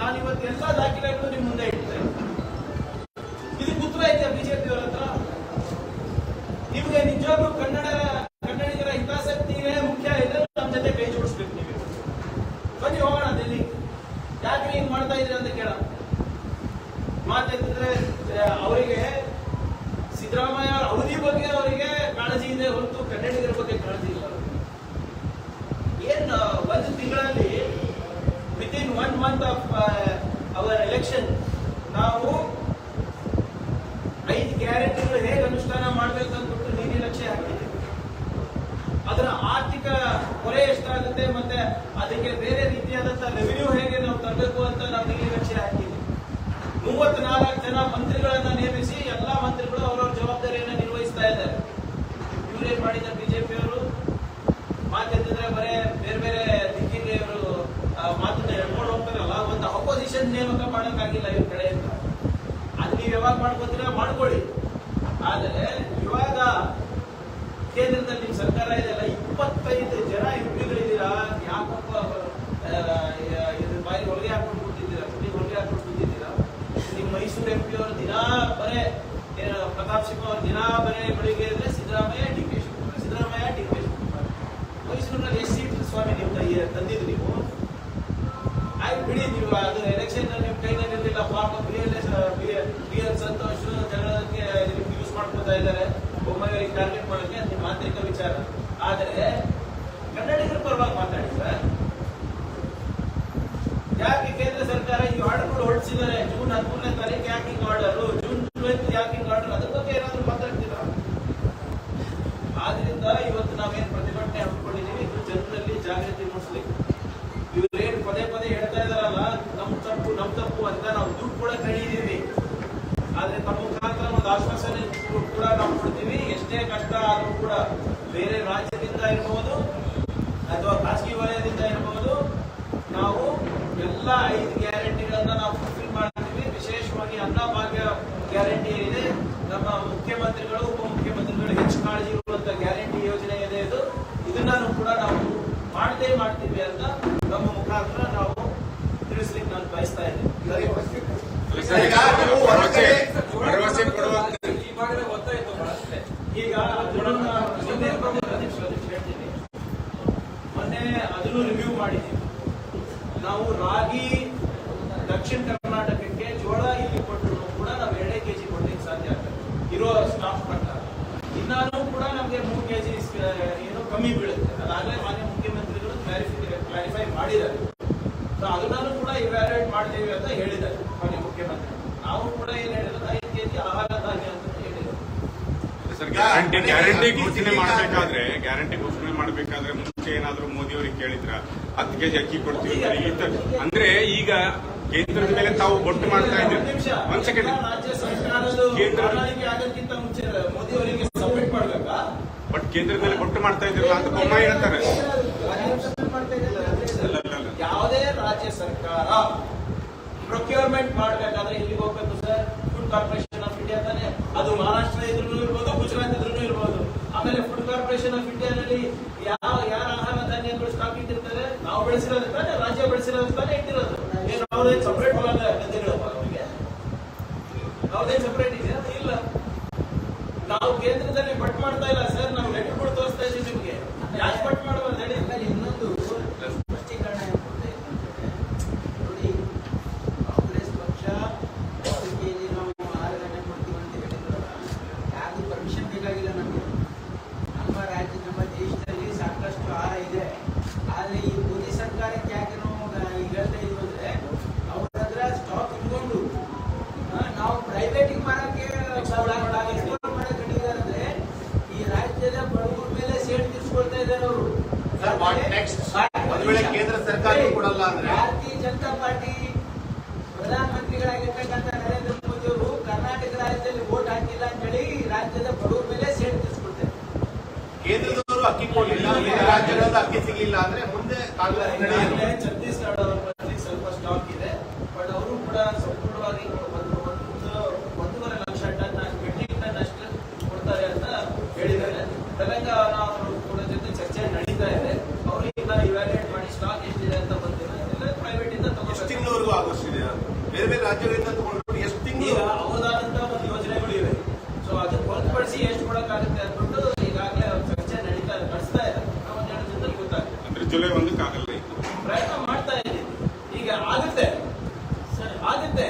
ನಾನು ಇವತ್ತು ಎಲ್ಲ ದಾಖಲೆಗಳು ನಿಮ್ ಮುಂದೆ ಇಡ್ತೇನೆ. ಇದಕ್ಕೆ ಉತ್ತರ ಐತೆ ಬಿಜೆಪಿಯವರ ಹತ್ರ? ನಿಮ್ಗೆ ನಿಜವಾಗ್ಲೂ ಕನ್ನಡಿಗರ ಹಿತಾಸಕ್ತಿನೇ ಮುಖ್ಯ ಇದ್ರೆ ನಮ್ಮ ಜೊತೆ ಕೈ ಜೋಡಿಸ್ಬೇಕು. ನೀವು ಬನ್ನಿ ಹೋಗೋಣ ಡೆಲ್ಲಿ. ಯಾಕೆ ಹಿಂಗ್ ಮಾಡ್ತಾ ಇದ್ರಿ ಅಂತ ಕೇಳ ಮಾತಾಡಿದ್ರೆ ಅವರಿಗೆ ಸಿದ್ದರಾಮಯ್ಯ ಅವಧಿ ಬಗ್ಗೆ ಅವರಿಗೆ ಕಾಳಜಿ ಇದೆ ಹೊರತು ಕನ್ನಡಿಗರ ಬಗ್ಗೆ ಕಾಳಜಿ ಇಲ್ಲ. ಏನ್ ಒಂದು ತಿಂಗಳಲ್ಲಿ within 1 month of our election ನಾವು 5 ಗ್ಯಾರಂಟಿಗಳು ಹೇಗೆ ಅನುಷ್ಠಾನ ಮಾಡಬೇಕು ಅಂದ್ಬಿಟ್ಟು ನೀತಿ ಲಕ್ಷ್ಯ ಹಾಕಿದೆ. ಅದರ ಆರ್ಥಿಕ ಹೊರೆ ಎಷ್ಟಾಗುತ್ತೆ ಮತ್ತೆ ಅದಕ್ಕೆ ಬೇರೆ ರೀತಿಯಾದಂತಹ ರೆವಿನ್ಯೂ ಹೇಗೆ ನಾವು ತರಬೇಕು ಅಂತ ನಾವು ನೀತಿ ಲಕ್ಷ್ಯ ಹಾಕಿದ್ವಿ. 34 ಜನ ಮಂತ್ರಿಗಳನ್ನ ನೇಮಿಸಿ ಎಲ್ಲಾ ಮಂತ್ರಿಗಳು ಅವರವ್ರ ಜವಾಬ್ದಾರಿಯನ್ನು ನಿರ್ವಹಿಸ್ತಾ ಇದ್ದಾರೆ. ಇವರೇನ್ ಮಾಡಿದ್ದಾರೆ ಬಿಜೆಪಿಯವರು? ಮಾತಾಡ್ತಿದ್ರೆ ಬರೇ ಬೇರೆ ಬೇರೆ ದಿಕ್ಕಿಗೆ ಇವರು ಮಾತನ್ನ ಹೇಳ್ಕೊಂಡು ಹೋಗ್ತಾರಲ್ಲ, ಒಂದು ಅಪೋಸಿಷನ್ ನೇಮಕ ಮಾಡೋಕ್ಕಾಗಿಲ್ಲ ಇವ್ರ ಕಡೆಯಿಂದ. ಮಾಡ್ಕೊಳ್ಳಿ. ಆದರೆ ಇವಾಗ ಕೇಂದ್ರದಲ್ಲಿ ನಿಮ್ ಸರ್ಕಾರ ಇದೆಯಲ್ಲ, 25 ಜನ ಎಂಪಿಗಳಿದ್ದೀರಾ, ಯಾಕಪ್ಪ ಬಾಯಿ ಹೊಲಿಗೆ ಹಾಕೊಂಡು ಕೂತಿದ್ದೀರಾ, ಹೊಲಿಗೆ ಹಾಕೊಂಡು ಕೂತಿದ್ದೀರಾ? ನಿಮ್ ಮೈಸೂರು ಎಂಪಿ ಅವರು ದಿನಾ ಬರೇ ಪ್ರತಾಪ್ ಸಿಂಹ ಅವರು ದಿನಾ ಬರೇ ಬೆಳಿಗ್ಗೆ ಇದ್ರೆ Siddaramaiah D K Shivakumar, Siddaramaiah D K Shivakumar. ಮೈಸೂರಿನಲ್ಲಿ ಎಷ್ಟು ಸೀಟ್ ಸ್ವಾಮಿ ನೀವು ತಂದಿದ್ದು ನೀವು? ಆಯ್ತು ಬಿಡಿ, ನೀವು ಅದು ಎಲೆಕ್ಷನ್ ನಿಮ್ ಕೈನಲ್ಲಿ ಇರಲಿಲ್ಲ. ಪಾಪ BL ಸಂತೋಷ್ ಜಗಳಕ್ಕೆ ಯೂಸ್ ಮಾಡ್ಕೊತಾ ಇದ್ದಾರೆ, ಒಮ್ಮೆ ಟಾರ್ಗೆಟ್ ಮಾಡೋಕೆ. ಅದು ನಿಮ್ಮ ಆಂತರಿಕ ವಿಚಾರ. ಆದರೆ ಕನ್ನಡಿಗರ ಪರವಾಗಿ ಮಾತಾಡಿ ಸರ್. ಯಾಕೆ ಕೇಂದ್ರ ಸರ್ಕಾರ ಈ ಆರ್ಡರ್ಗಳು ಹೊರಡಿಸಿದ್ದಾರೆ? ಜೂನ್ 13ನೇ ತಾರೀಕು ಯಾಕೆ ಹಿಂಗ್ ಆರ್ಡರ್, ಜೂನ್ 12 ಯಾಕೆ ಹಿಂಗ್ ಆರ್ಡರ್, ಅದ್ರ ಬಗ್ಗೆ ಏನಾದ್ರು ಮಾತಾಡ್ತೀರಾ? ಆದ್ರಿಂದ ಇವತ್ತು ನಾವೇನ್ ಪ್ರತಿಭಟನೆ ಹಮ್ಮಿಕೊಂಡಿದ್ದೀವಿ, ಇದು ಜನರಲ್ಲಿ ಜಾಗೃತಿ ಮೂಡಿಸ್ಲಿಕ್ಕೆ. ಇವ್ರೇನು ಪದೇ ಪದೇ ಹೇಳ್ತಾ ಇದಾರಲ್ಲ, ನಮ್ ತಪ್ಪು ಅಂತ ನಾವು ದುಡ್ಡು ಕೂಡ ಕಳೀದೀವಿ. ಆದ್ರೆ ತಮ್ಮ ಮುಖಾಂತರ ಒಂದು ಆಶ್ವಾಸನೆ ಕೂಡ ನಾವು ಕೊಡ್ತೀವಿ. ಎಷ್ಟೇ ಕಷ್ಟ ಆದ್ರೂ ಕೂಡ ಬೇರೆ ರಾಜ್ಯದಿಂದ ಇರಬಹುದು ಅಥವಾ ಖಾಸಗಿ ವಲಯದಿಂದ ಇರಬಹುದು, ನಾವು ಎಲ್ಲ 5 ಗ್ಯಾರಂಟಿಗಳನ್ನ ನಾವು ಫುಲ್ಫಿಲ್ ಮಾಡ್ತೀವಿ. ವಿಶೇಷವಾಗಿ ಅನ್ನಭಾಗ್ಯ ಗ್ಯಾರಂಟಿ ಇದೆ, ನಮ್ಮ ಮುಖ್ಯಮಂತ್ರಿಗಳು ಉಪಮುಖ್ಯಮಂತ್ರಿಗಳು ಹೆಚ್ಚು ಕಾಳಜಿ ಇರುವಂತ ಗ್ಯಾರಂಟಿ ಯೋಜನೆ ಇದೆ. ಇದನ್ನ ಕೂಡ ನಾವು ಮಾಡ್ತೀವಿ ಅಂತ ನಮ್ಮ ಮುಖಾಂತರ ನಾವು ತಿಳಿಸ್ಲಿಕ್ಕೆ ನಾನು ಬಯಸ್ತಾ ಇದ್ದೇನೆ. ಭರವಸೆ ಕೊಡುವ ಈಗ ಹೇಳ್ತೀನಿ, ಮೊನ್ನೆ ಅದನ್ನು ರಿವ್ಯೂ ಮಾಡಿದ್ದೀವಿ ನಾವು. ರಾಗಿ ದಕ್ಷಿಣ ಕರ್ನಾಟಕಕ್ಕೆ, ಜೋಳ ಇಲ್ಲಿ ಕೊಟ್ಟರು ಕೂಡ ನಾವು 2 kg ಕೊಡ್ಲಿಕ್ಕೆ ಸಾಧ್ಯ ಆಗ್ತದೆ ಇರೋ ಸ್ಟಾಕ್ ಪ್ರಕಾರ. ಇನ್ನಾನು ಕೂಡ ನಮಗೆ 3 kg ಏನು ಕಮ್ಮಿ ಬೀಳುತ್ತೆ. ಅದಾಗಲೇ ಮಾನ್ಯ ಮುಖ್ಯಮಂತ್ರಿಗಳು ಕ್ಲಾರಿಫೈ ಮಾಡಿದ್ದಾರೆ. ಅದನ್ನು ಕೂಡ ಇವ್ಯಾಲ್ಯೂಯೇಟ್ ಮಾಡ್ತೀವಿ ಅಂತ ಹೇಳಿದ್ದಾರೆ ಮಾನ್ಯ ಮುಖ್ಯಮಂತ್ರಿ. ನಾವು ಕೂಡ ಏನ್ ಹೇಳಿದ್ರು, 5 kg ಆಹಾರ ಧಾನ್ಯ ಅಂತ ಹೇಳಿದ್ರು. ಗ್ಯಾರಂಟಿ ಘೋಷಣೆ ಮಾಡಬೇಕಾದ್ರೆ ಮುಂಚೆ ಏನಾದ್ರು ಮೋದಿ ಅವರಿಗೆ ಕೇಳಿದ್ರ 10 kg ಅಕ್ಕಿ ಕೊಡ್ತೀವಿ ಅಂದ್ರೆ ಈಗ ಕೇಂದ್ರದ ಮೇಲೆ ತಾವು ಬೊಟ್ಟು ಮಾಡ್ತಾ ಇದ್ದೀರಿ. ಒಂದ್ ಸೆಕೆಂಡ್, ರಾಜ್ಯ ಸರ್ಕಾರದ ಪ್ರಣಾಳಿಕೆ ಆಗೋಕ್ಕಿಂತ ಮುಂಚೆ ಮೋದಿ ಅವರಿಗೆ ಸಬ್ಮಿಟ್ ಮಾಡ್ಬೇಕಾ? ಬಟ್ ಕೇಂದ್ರದ ಮೇಲೆ ಬೊಟ್ಟು ಮಾಡ್ತಾ ಇದ್ದಿರಲ್ಲ ಅಂತ ಬೊಮ್ಮಾಯಿ ಹೇಳ್ತಾರೆ. ಯಾವುದೇ ರಾಜ್ಯ ಸರ್ಕಾರ ಪ್ರೊಕ್ಯೂರ್ಮೆಂಟ್ ಮಾಡಬೇಕಾದ್ರೆ ಇಲ್ಲಿಗೆ ಹೋಗ್ಬೇಕು sir. Food corporation of India ತಾನೆ, ಅದು ಮಹಾರಾಷ್ಟ್ರ ಇದ್ರೂ ಇರ್ಬೋದು, ಗುಜರಾತ್ ಇದ್ರೂ ಇರ್ಬೋದು. ಆಮೇಲೆ ಫುಡ್ ಕಾರ್ಪೊರೇಷನ್ ಆಫ್ ಇಂಡಿಯಾನಲ್ಲಿ ಯಾರ ಆಹಾರ ಧಾನ್ಯಗಳು ಸ್ಟಾಕ್ ಇಟ್ಟಿರ್ತಾರೆ, ನಾವು ಬೆಳೆಸಿರೋದು ತಾನೆ, ರಾಜ್ಯ ಬೆಳೆಸಿರೋದು ತಾನೆ ಇಟ್ಟಿರೋದು. ಏನು ಅವ್ರದೇನು ಸಪರೇಟ್ ಗದ್ದೆಗಳಪ್ಪ ಅವರಿಗೆ? ಅವ್ರದೇನು ಸಪರೇಟ್ ಇದೆಯಾ? ಇಲ್ಲ. ನಾವು ಕೇಂದ್ರದಲ್ಲಿ ಬಟ್ ಮಾಡ್ತಾ ಇಲ್ಲ ಸರ್, ನಾವು ಲೆಟರ್ಗಳು ತೋರಿಸ್ತಾ ಇದ್ದೀವಿ ನಿಮ್ಗೆ. ಯಾಕೆ ಬಟ್ ಮಾಡಬಾರ್ದು ಹೇಳಿ? ಇನ್ನೊಂದು ಸ್ಪಷ್ಟೀಕರಣ ನೋಡಿ, ಕಾಂಗ್ರೆಸ್ ಪಕ್ಷ 10 kg ನಾವು ಆಹಾರ ಧಾನ್ಯ ಕೊಡ್ತೀವಿ ಅಂತ ಹೇಳಿದ್ರಲ್ಲ, ಯಾವುದು ಪರ್ಮಿಷನ್ ಬೇಕಾಗಿಲ್ಲ ನಮಗೆ. ನಮ್ಮ ರಾಜ್ಯ, ನಮ್ಮ ದೇಶದಲ್ಲಿ ಸಾಕಷ್ಟು ಆಹಾರ ಇದೆ. ಆದ್ರೆ ಈ ಮೋದಿ ಸರ್ಕಾರಕ್ಕೆ ಯಾಕೆ ನಾವು ಈಗ ಹೇಳ್ತಾ ಇದೀವಿ ಅಂದ್ರೆ, ಅವ್ರ ಹತ್ರ ಸ್ಟಾಕ್ ಇಟ್ಕೊಂಡು ನಾವು ಪ್ರೈವೇಟಿಗೆ ಮಾರಕ್ಕೆ ಅಂದ್ರೆ ಈ ರಾಜ್ಯದ ಬಡವರ ಮೇಲೆ ಸೇಡ್ ತೀರ್ಸ್ಕೊಳ್ತಾ ಇದ್ದಾರೆ ಅವರು. ಕೇಂದ್ರ ಸರ್ಕಾರ ಕೊಡಲ್ಲ ಅಂದ್ರೆ ಭಾರತೀಯ ಜನತಾ ಪಾರ್ಟಿ ಪ್ರಧಾನಮಂತ್ರಿಗಳಾಗಿರ್ತಕ್ಕಂಥ ನರೇಂದ್ರ ಮೋದಿ ಅವರು ಕರ್ನಾಟಕ ರಾಜ್ಯದಲ್ಲಿ ವೋಟ್ ಹಾಕಿಲ್ಲ ಅಂತ ಹೇಳಿ ರಾಜ್ಯದ ಬಡವರ ಮೇಲೆ ಸೇಡ್ ತೀರ್ಸ್ಕೊಳ್ತಾರೆ. ಕೇಂದ್ರದವರು ಅಕ್ಕಿ ಕೊಡಲಿಲ್ಲ, ಬೇರೆ ರಾಜ್ಯಗಳಲ್ಲಿ ಅಕ್ಕಿ ಸಿಗಲಿಲ್ಲ ಅಂದ್ರೆ ಮುಂದೆ ಕಾಂಗ್ರೆಸ್ ಛತ್ತೀಸ್ಗಢ ಅವರ ಬಳಿ ಸ್ವಲ್ಪ ಸ್ಟಾಕ್ ಇದೆ. ಬಟ್ ಅವರು ಕೂಡ ಸಂಪೂರ್ಣವಾಗಿ 1.5 ಲಕ್ಷ ಟನ್ ಮೆಟ್ರಿಕ್ ಟನ್ ಅಷ್ಟು ಕೊಡ್ತಾರೆ ಅಂತ ಹೇಳಿದ್ದಾರೆ. ತೆಲಂಗಾಣ ಅವರು ಕೂಡ ಜೊತೆ ಚರ್ಚೆ ನಡೀತಾ ಇದೆ. ಅವರು ಈಗ ಇವ್ಯಾಲ್ಯೂಯೇಟ್ ಮಾಡಿ ಸ್ಟಾಕ್ ಎಷ್ಟಿದೆ ಅಂತ ಬಂದಿದೆ. ಎಲ್ಲ ಪ್ರೈವೇಟ್ ಇಂದ ತಿಂಗಳವರೆಗೂ ಆಗೋಷ್ಟಿದೆ. ಬೇರೆ ಬೇರೆ ರಾಜ್ಯಗಳಿಂದ ತಗೊಂಡು ಎಷ್ಟು ತಿಂಗಳು ಅವರದಾದಂತಹ ಒಂದು ಯೋಜನೆಗಳು ಇವೆ. ಸೊ ಅದಕ್ಕೆ ಹೊರತುಪಡಿಸಿ ಎಷ್ಟು ಕೊಡಕ್ಕಾಗುತ್ತೆ ಅಂದ್ಬಿಟ್ಟು ಈಗಾಗಲೇ ಚರ್ಚೆ ನಡೆಸ್ತಾ ಇದೆ. ನಾವು 1-2 ದಿನದಲ್ಲಿ ಗೊತ್ತಾಗುತ್ತೆ. ಅಂದ್ರೆ ಜುಲೈ 1ಕ್ಕೆ ಆಗಲ್ಲ. ಪ್ರಯತ್ನ ಮಾಡ್ತಾ ಇದ್ದೀವಿ. ಈಗ ಆಗುತ್ತೆ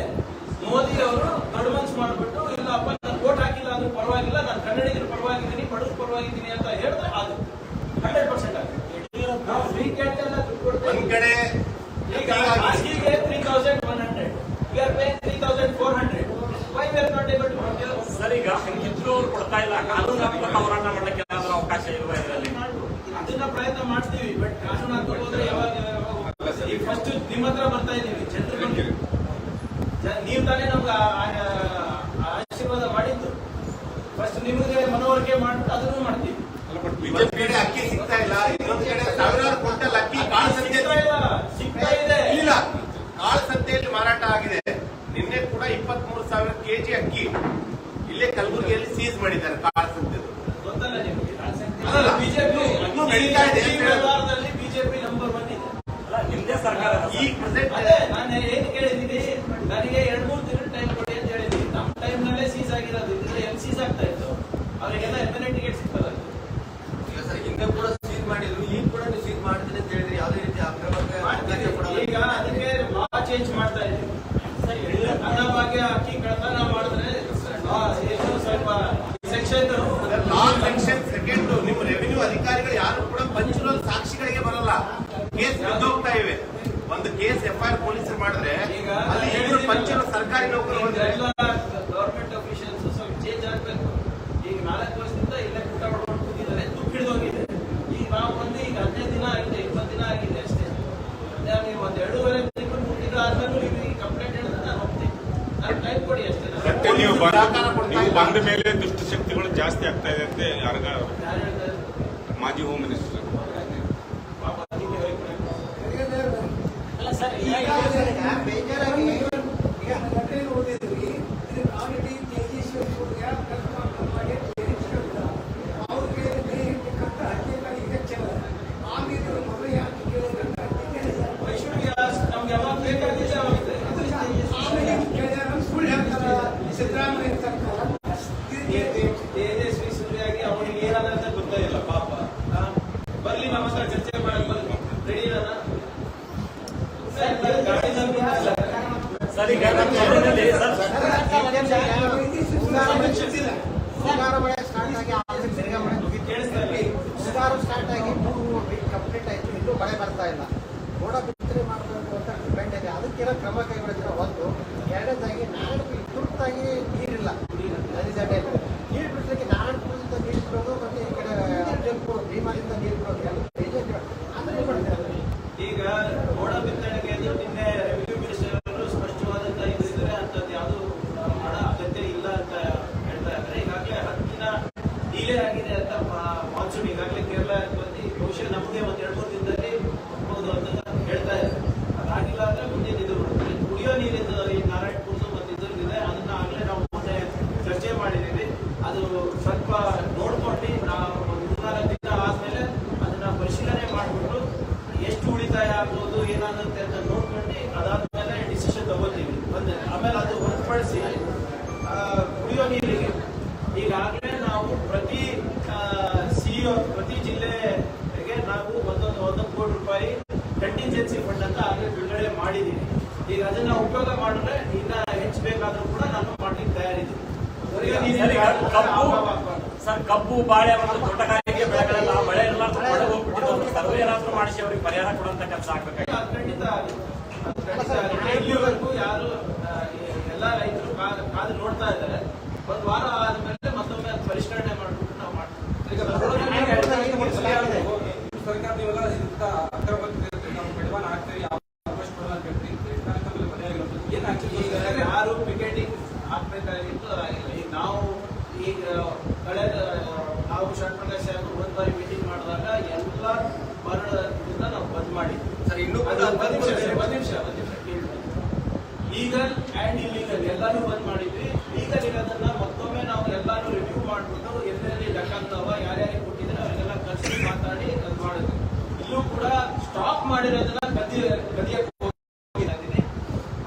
ಮೋದಿ ಅವರು ದೊಡ್ಡ ಮನ್ಸು ಮಾಡ್ಬಿಟ್ಟು, ಇಲ್ಲಪ್ಪ ನಾನು ವೋಟ್ ಹಾಕಿಲ್ಲ ಅಂದ್ರೂ ಪರವಾಗಿಲ್ಲ, ನಾನು ಕನ್ನಡಿಗರ ಪರವಾಗಿದ್ದೀನಿ, ಬಡವ್ರ ಪರವಾಗಿದ್ದೀನಿ ಅಂತ ಹೇಳಿದ್ರೆ ಅದು 100% ಆಗುತ್ತೆ. ಫ್ರೀ ಕೇಳ್ತಾ ಇಲ್ಲ, ದುಡ್ಡು ಕೊಡ್ತಾ ಒಂದ್ ಕಡೆ ಈಗ ಖಾಸಗಿಗೆ 3,100, we are paying 3,400. Why we are not able to procure? Sir, ಈಗ ಹಂಗಿದ್ರು ಅವ್ರು ಕೊಡ್ತಾ ಇಲ್ಲ, ಕಾನೂನಾತ್ಮಕ ಹೋರಾಟ ಮಾಡಲಿಕ್ಕೆ ಏನಾದ್ರೂ ಅವಕಾಶ ಇಲ್ವಾ ಇದರಲ್ಲಿ? ಅದನ್ನ ಪ್ರಯತ್ನ ಮಾಡ್ತೀವಿ. ಬಟ್ ಕಾನೂನಾತ್ಮಕ ಹೋದ್ರೆ ಯಾವಾಗ ಈಗ ಫಸ್ಟ್ ನಿಮ್ಮ ಹತ್ರ ಬರ್ತಾ ಇದೀವಿ, ಜನರು ನೀವು ತಾನೇ ನಮ್ಗೆ ಆಶೀರ್ವಾದ ಮಾಡಿದ್ದು. ಫಸ್ಟ್ ನಿಮಗೆ ಮನವರಿಕೆ ಮಾಡ್ಬಿಟ್ಟು ಅದನ್ನು ಮಾಡ್ತೀವಿ. ಒಂದ್ ಕಡೆ ಅಕ್ಕಿ ಸಿಗ್ತಾ ಇಲ್ಲ, ಇನ್ನೊಂದ್ ಕಡೆ ಸಾವಿರಾರು ಕ್ವಿಂಟಲ್ ಅಕ್ಕಿ ಸಿಗ್ತಾ ಇದೆ. ಇಲ್ಲ, ಕಾಳು ಸಂತೆಯಲ್ಲಿ ಮಾರಾಟ ಆಗಿದೆ. ನಿನ್ನೆ ಕೂಡ 23,000 kg ಅಕ್ಕಿ ಇಲ್ಲೇ ಕಲಬುರಗಿಯಲ್ಲಿ ಸೀಸ್ ಮಾಡಿದ್ದಾರೆ ಕಾರ್ ಸಂತೆದು. ಗೊತ್ತಲ್ಲ ನಿಮಗೆ? ಅಲ್ಲಲ್ಲ, ಬಿಜೆಪಿ ಇನ್ನೂ ನಡೀತಾ ಇದೆ ಅಂತ ಹೇಳೋದು. ಬಿಜೆಪಿ ನಂಬರ್ 1 ಇದೆ. ಅಲ್ಲ ನಿಮ್ದೇ ಸರ್ಕಾರ ಈ ಪ್ರೆಸೆಂಟ್ ಅದೇ ನಾನು ಏನ್ ಕೇಳಿದ್ದೀನಿ, ನನಗೆ 2-3 ತಿಂಗಳು ಟೈಮ್ ಕೊಡಿ ಅಂತ ಹೇಳಿದ್ದೀನಿ. ನಮ್ಮ ಟೈಮ್ ನಲ್ಲೇ ಸೀಸ್ ಆಗಿರೋದು, ಇದ್ರೆ ಎಲ್ಲಿ ಸೀಸ್ ಆಗ್ತಾ ಇತ್ತು? ಅವರಿಗೆಲ್ಲ ಎಮ್ಎಲ್ಎ ಟಿಕೆಟ್ ಸಿಗ್ತಲ್ಲ. ಈಗ ಸರ್ ಹಿಂದೆ ಕೂಡ ಸೀಸ್ ಮಾಡಿದ್ರು, ಈಗ ಕೂಡ ನೀವು ಸೀಸ್ ಮಾಡ್ತೀನಿ ಅಂತ ಹೇಳಿದ್ರೆ ಯಾವುದೇ ರೀತಿ ಅಕ್ರಮಕ್ಕೆ ಅವಕಾಶ ಕೊಡಲ್ಲ. ಈಗ ಅದಕ್ಕೆ ಲಾ ಚೇಂಜ್ ಮಾಡ್ತಾ ಇದ್ದೀವಿ. ಅನ್ನಭಾಗ್ಯ ಅಕ್ಕಿ ಕಳ್ತನ ಮಾಡಿದ್ರೆ ಏನು ಸ್ವಲ್ಪ ಸೆಕ್ಷನ್ ಲಾ ಸೆಕ್ಷನ್ ಸೆಕೆಂಡ್ ನಿಮ್ಮ ರೆವಿನ್ಯೂ ಅಧಿಕಾರಿಗಳು ಯಾರು ಕೂಡ ಪಂಚುಲಲ್ ಸಾಕ್ಷಿಗಳಿಗೆ ಬರಲ್ಲ. ಕೇಸ್ ಬಿದ್ದೋಗ್ತಾ ಇವೆ. ಒಂದು ಕೇಸ್ FIR ಪೊಲೀಸರು ಮಾಡಿದ್ರೆ ಅಲ್ಲಿ ಇಬ್ಬರು ಪಂಚುಲ ಸರ್ಕಾರಿ ನೌಕರರು ಎಲ್ಲ ಗವರ್ಮೆಂಟ್ ಅಫಿಷಿಯಲ್ಸ್ ಸ್ವಲ್ಪ ಚೇಂಜ್ ಆಗ್ಬೇಕು. ಈಗ 4 ವರ್ಷದಿಂದ ಇಲ್ಲೇ ಊಟ ಮಾಡ್ಕೊಂಡು ಕೂತಿದ್ದಾರೆ, ದುಡ್ಡು ಹಿಡಿದೋಗಿದೆ. ಈಗ ನಾವು ಬಂದು ಈಗ 15 ದಿನ ಆಗಿದೆ, 20 ದಿನ ಆಗಿದೆ ಅಷ್ಟೇ. ನೀವು ಒಂದು 2.5 ತಿಂಗಳು 3 ತಿಂಗಳು ಆದ್ಮೇಲೆ ನೀವು ಈ ಕಂಪ್ಲೇಂಟ್ ಹೇಳಿದ್ರೆ ನಾನು ಹೋಗ್ತೀನಿ. ನಾನು ಟೈಮ್ ಕೊಡಿ ಅಷ್ಟೇ. ಮತ್ತೆ ನೀವು ಬಂದ ಮೇಲೆ ದುಷ್ಟಶಕ್ತಿಗಳು ಜಾಸ್ತಿ ಆಗ್ತಾ ಇದೆ ಅಂತ ಯಾರು ಹೇಳ್ತಾರೆ? ಮಾಜಿ ಹೋಮ್ ಮಿನಿಸ್ಟರ್ ಅಲ್ಲ ಸರ್, ಬೇಜಾರಾಗಿ ನಮ್ಗೆ ಯಾವಾಗ ಬೇಕಾಗಿದೆ ಅವಾಗ ತೇಜಸ್ವಿ ಸೂರ್ಯಾಗಿ ಅವನಿಗೆ ಏನಾದಂತ ಗೊತ್ತೇ ಇಲ್ಲ ಪಾಪ. ಬರ್ಲಿ ನಮ್ಮ ಹತ್ರ ಚರ್ಚೆ ಮಾಡಕ್ ಬರ್ಲಿ, ರೆಡಿ ಇರೋಣ? ಗಾಡಿ ಸರ್ ಈಗ ನಮ್ಮ ಜಿಲ್ಲೆಯಲ್ಲಿ ಮುಂಗಾರು ಮಳೆ ಸ್ಟಾರ್ಟ್ ಆಗಿ ಆಮೇಲೆ ತಿರ್ಗಾ ಮಳೆ ಮುಗಿತು. ಕೇಳಿಸ್ತಾ ಇಲ್ಲ. ಮುಂಗಾರು ಸ್ಟಾರ್ಟ್ ಆಗಿ 3 ವೀಕ್ ಕಂಪ್ಲೀಟ್ ಆಯ್ತು, ಇನ್ನೂ ಮಳೆ ಬರ್ತಾ ಇಲ್ಲ. ರೋಡ ಬಿತ್ತನೆ ಮಾಡಬೇಕು ಅಂತ ಡಿಪೆಂಡ್ ಇದೆ. ಅದಕ್ಕೆಲ್ಲ ಕ್ರಮ ಕೈಗೊಳ್ಳಿದ್ರೆ ಒಂದು. ಎರಡನೇದಾಗಿ ನಾರಾಯಣಪುರ ತುರ್ತಾಗಿ ನೀರಿಲ್ಲ. ನೀರು ಬಿಡ್ಲಿಕ್ಕೆ ನಾರಾಯಣಪುರದಿಂದ ನೀರು ಬಿಡೋದು ಮತ್ತೆ ಈ ಕಡೆ ಅಫಜಲ್ಪುರ ಭೀಮಾದಿಂದ ನೀರು ಬಿಡೋದು ಎಲ್ಲ ಅಂದ್ರೆ ಮಾಡ್ತಾರೆ. ಈಗ ರೋಡ ಬಿತ್ತನೆಗೆ ನಿನ್ನೆ ರೆವಿನ್ಯೂ ಮಿನಿಸ್ಟರ್ ಅವರು ಸ್ಪಷ್ಟವಾದಂತ ಇದ್ರೆ ಅಂತದ್ದು ಯಾವುದು ಮಾಡೋ ಅಗತ್ಯ ಇಲ್ಲ ಅಂತ ಹೇಳ್ತಾ ಇದ್ದಾರೆ. ಈಗಾಗಲೇ 10 ದಿನ ಡಿಲೇ ಆಗಿದೆ ಅಂತ ಮಾನ್ಸೂನ್ ಈಗಾಗಲೇ ಕೇರಳ ಬಂದು ಬಹುಶಃ ನಮಗೆ ಒಂದು 2-3 ದಿನದಲ್ಲಿ ಹೋಗೋದು ಅಂತ ಹೇಳ್ತಾ ಇದ್ದಾರೆ. ಅದಾಗಿಲ್ಲ ಅಂದ್ರೆ ಮುಂದೆ ಇದು ಬರುತ್ತೆ. ಕುಡಿಯೋ ನೀರಿದ್ದು ಈ ನಾರಾಯಣಪುರದ ಮತ್ತು ಇದ್ರದ್ದಿದೆ, ಅದನ್ನ ಆಗಲೇ ನಾವು ಮೊನ್ನೆ ಚರ್ಚೆ ಮಾಡಿದ್ದೀವಿ. ಅದು ಸ್ವಲ್ಪ ನೋಡ್ಕೊಂಡು ನಾವು 3-4 ದಿನ ಆದ್ಮೇಲೆ ಅದನ್ನ ಪರಿಶೀಲನೆ ಮಾಡಿಬಿಟ್ಟು ಎಷ್ಟು ಉಳಿತಾಯ ಆಗ್ಬೋದು ಏನಾಗುತ್ತೆ ಅಂತ ನೋಡ್ಕೊಂಡು ಅದಾದ್ಮೇಲೆ ಡಿಸಿಷನ್ ತಗೋತೀವಿ. ಆಮೇಲೆ ಅದು ಹೊರತುಪಡಿಸಿ ಕುಡಿಯೋ ನೀರಿಗೆ ಈಗಾಗಲೇ ನಾವು ಪ್ರತಿ ಸಿಇಒ ಪ್ರತಿ ಜಿಲ್ಲೆಗೆ ನಾವು ಒಂದೊಂದು ಕೋಟಿ ರೂಪಾಯಿ ಕಂಟಿಂಜೆನ್ಸಿ ಫಂಡ್ ಅಂತ ಆಗಲೇ ಬಿಡುಗಡೆ ಮಾಡಿದ್ದೀವಿ. ಈಗ ಅದನ್ನ ಉಪಯೋಗ ಮಾಡಿದ್ರೆ ಇನ್ನ ಹೆಚ್ಚಬೇಕಾದ್ರೂ ಕೂಡ ನಾನು ಮಾಡ್ಲಿಕ್ಕೆ ತಯಾರಿದ್ದೀನಿ. ಸರ್ ಕಬ್ಬು ಬಾಳೆ ಮತ್ತು ತೋಟಗಾರಿಕೆ ಬೆಳೆಗಳೆಲ್ಲ ಮಳೆ ಎಲ್ಲ ಮಳೆ ಹೋಗ್ಬಿಟ್ಟಿದ್ದು ಸರ್ವೆ ಏನಾದ್ರೂ ಮಾಡಿಸಿ ಅವ್ರಿಗೆ ಪರಿಹಾರ ಕೊಡುವಂತ ಕೆಲಸ ಆಗ್ಬೇಕಾಗಿ ಖಂಡಿತ ಇಲ್ಲಿವರೆಗೂ ಯಾರು ಎಲ್ಲ ರೈತರು ಕಾದು ನೋಡ್ತಾ ಇದ್ದಾರೆ. ಒಂದು ವಾರ ಆದ್ಮೇಲೆ ಮತ್ತೊಮ್ಮೆ ಪರಿಷ್ಕರಣೆ ಮಾಡ್ಬಿಟ್ಟು ನಾವು ಮಾಡ್ತೀವಿ. ಸರ್ಕಾರ ನೀವೆಲ್ಲ ಇಂಥ ಅಕ್ರಮ ನಾವು ಕಡಿವಾಣ ಆಗ್ತೀವಿ ಅವಕಾಶ ಕೊಡಲ್ಲ ಅಂತ ಹೇಳ್ತೀವಿ. ಈಗ ಯಾರು ಪಿಕೆಟಿಂಗ್ ಹಾಕ್ಬೇಕಾಗಿತ್ತು ಆಗಿಲ್ಲ. ಈಗ ನಾವು ಈಗ ಕಳೆದ ನಾವು ಶರಣಪ್ರಕಾಶ್ ಸಾಹೇಬರು 1 ಬಾರಿ ಮೀಟಿಂಗ್ ಮಾಡಿದಾಗ ಎಲ್ಲ ಮರಣದಿಂದ ನಾವು ಬಂದ್ ಮಾಡಿದ್ವಿ. ಸರ್ ಇನ್ನೂ ಒಂದ್ ನಿಮಿಷ ಲೀಗಲ್ ಅಂಡ್ ಇಲ್ಲೀಗಲ್ ಎಲ್ಲಾನು ಬಂದ್ ಮಾಡಿದ್ವಿ. ಲೀಗಲ್ ಇರೋದನ್ನ ಮತ್ತೊಮ್ಮೆ ನಾವು ಎಲ್ಲಾನು ರಿವ್ಯೂ ಮಾಡ್ಬಿಟ್ಟು ಎಲ್ಲೆಲ್ಲಿ ಲೆಕ್ಕಾಗ್ತಾವ ಯಾರ್ಯಾರಿಗೆ ಕೊಟ್ಟಿದ್ರೆ ಅವರಿಗೆಲ್ಲ ಕರ್ಸಿ ಮಾತಾಡಿ ಅದು ಮಾಡಿದ್ವಿ. ಇಲ್ಲೂ ಕೂಡ ಸ್ಟಾಕ್ ಮಾಡಿರೋದನ್ನ ಗದಿಯಕ್ಕೆ ಹೋಗಿದ್ದೀನಿ.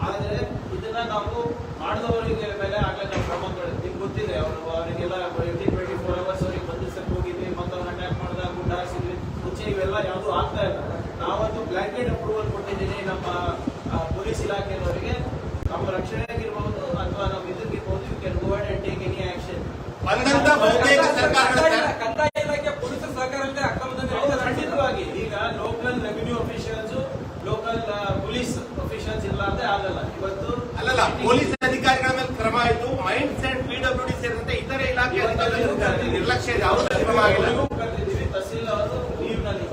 ಆದರೆ ಇದನ್ನ ನಾವು ಮಾಡಿದವರಿಗೆ ಮೇಲೆ ಆಗಲೇ ನಾವು ಕ್ರಮ ನಿಮ್ಗೆ ಗೊತ್ತಿದೆ. ಅವರಿಗೆಲ್ಲ 24 hours ಅವರಿಗೆ ಬಂಧಿಸಕ್ಕೆ ಹೋಗಿದ್ವಿ, ಮತ್ತೊಂದು ಅಟ್ಯಾಕ್ ಮಾಡಿದಾಗ ಗುಂಡ ಹಾಕ್ಸಿದ್ವಿ. ಮುಂಚೆ ಇವೆಲ್ಲ ಯಾವುದು ಆಗ್ತಾ ಇಲ್ಲ. ನಾವಂತೂ ಬ್ಲಾಂಕೆಟ್ ಅಪ್ರೂವಲ್ ಕೊಟ್ಟಿದ್ದೀನಿ ನಮ್ಮ ಪೊಲೀಸ್ ಇಲಾಖೆಯವರಿಗೆ. ನಮ್ಮ ರಕ್ಷಣೆಗಿರ್ಬಹುದು ಅಥವಾ ನಮ್ಮ ಇದಕ್ಕಿರ್ಬಹುದು, you can go ahead and take any action. ಬಂದಂತ ಬಹುತೇಕ ಸರ್ಕಾರಗಳ ಕಂದಾಯ ಇಲಾಖೆ ಪೊಲೀಸರ ಸಹಕಾರದಲ್ಲಿ ಅಕ್ರಮದಲ್ಲಿ ಖಂಡಿತವಾಗಿ ಈಗ local revenue officials, local police officials ಇಲ್ಲ ಅಂದ್ರೆ ಆಗಲ್ಲ. ಇವತ್ತು ಅಲ್ಲಲ್ಲ, ಪೊಲೀಸ್ ಅಧಿಕಾರಿಗಳ ಮೇಲೆ ಕ್ರಮ ಆಯಿತು. ಮೈನ್ಸ್ ಅಂಡ್ PWD ಸೇರಿದಂತೆ ಇತರೆ ಇಲಾಖೆ ಅಧಿಕಾರಿಗಳು ನಿರ್ಲಕ್ಷ್ಯ ಇದೆ. ಯಾವುದೇ ಕ್ರಮ ಆಗಿಲ್ಲ. ಕರೆದಿದ್ದೀವಿ. ತಹಸೀಲ್ ಅವರು ಲೀವ್ನಲ್ಲಿ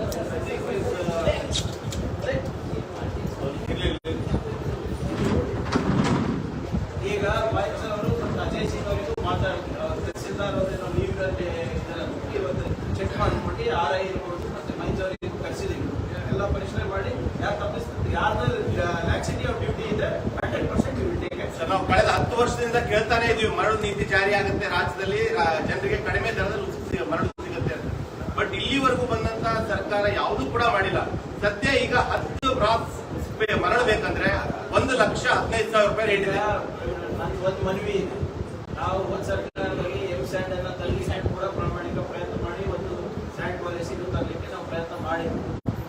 ಈಗ ಮೈನ್ಸ್ ಅವರು ಅಜಯ್ ಸಿಂಗ್ ಅವರಿಗೂ ಮಾತಾಡ್ತಾರೆ. ತಹಸೀಲ್ದಾರ್ ಅವರೇನೋ ಲೀವ್ನಲ್ಲಿ ಇವತ್ತು ಚೆಕ್ ಮಾಡಿಬಿಟ್ಟು RI ಇರ್ಬೋದು ಮತ್ತೆ ಮೈನ್ಸ್ ಅವರಿಗೆ ಕರೆಸಿದ್ದೀವಿ. ಎಲ್ಲ ಪರಿಶೀಲನೆ ಮಾಡಿ ಯಾರು ತಪ್ಪಿಸ್ತಾರೆ, ಯಾರ್ದು ಲ್ಯಾಕ್ಸಿಟಿ ಆಫ್ ಡ್ಯೂಟಿ ಇದೆ 100% ವಿಲ್ ಟೇಕ್ ಆಕ್ಷನ್. ವರ್ಷದಿಂದ ಕೇಳ್ತಾನೆ ಇದೀವಿ, ಮರಳು ನೀತಿ ಜಾರಿ ಆಗುತ್ತೆ ರಾಜ್ಯದಲ್ಲಿ, ಜನರಿಗೆ ಕಡಿಮೆ ದರದಲ್ಲಿ ಮರಳು ಸಿಗುತ್ತೆ ಅಂತ. ಬಟ್ ಇಲ್ಲಿವರೆಗೂ ಬಂದಂತ ಸರ್ಕಾರ ಯಾವುದೂ ಕೂಡ ಮಾಡಿಲ್ಲ. ಸದ್ಯ ಈಗ 10 ಬ್ರಾಸ್ ಮರಳು ಬೇಕಂದ್ರೆ 1,15,000 ರೂಪಾಯಿ ರೇಟ್ ಇದೆ. ಒಂದು ಮನವಿ ಇದೆ, ನಾವು ಒಂದು ಸರ್ಕಾರದಲ್ಲಿ ಸ್ಯಾಂಡ್ ಅನ್ನ ತರಲಿ, ಸ್ಯಾಂಡ್ ಕೂಡ ಪ್ರಾಮಾಣಿಕ ಪ್ರಯತ್ನ ಮಾಡಿ ಒಂದು ಸ್ಯಾಂಡ್ ಪಾಲಿಸಿ ತರಲಿಕ್ಕೆ ನಾವು ಪ್ರಯತ್ನ ಮಾಡಿದ್ವಿ.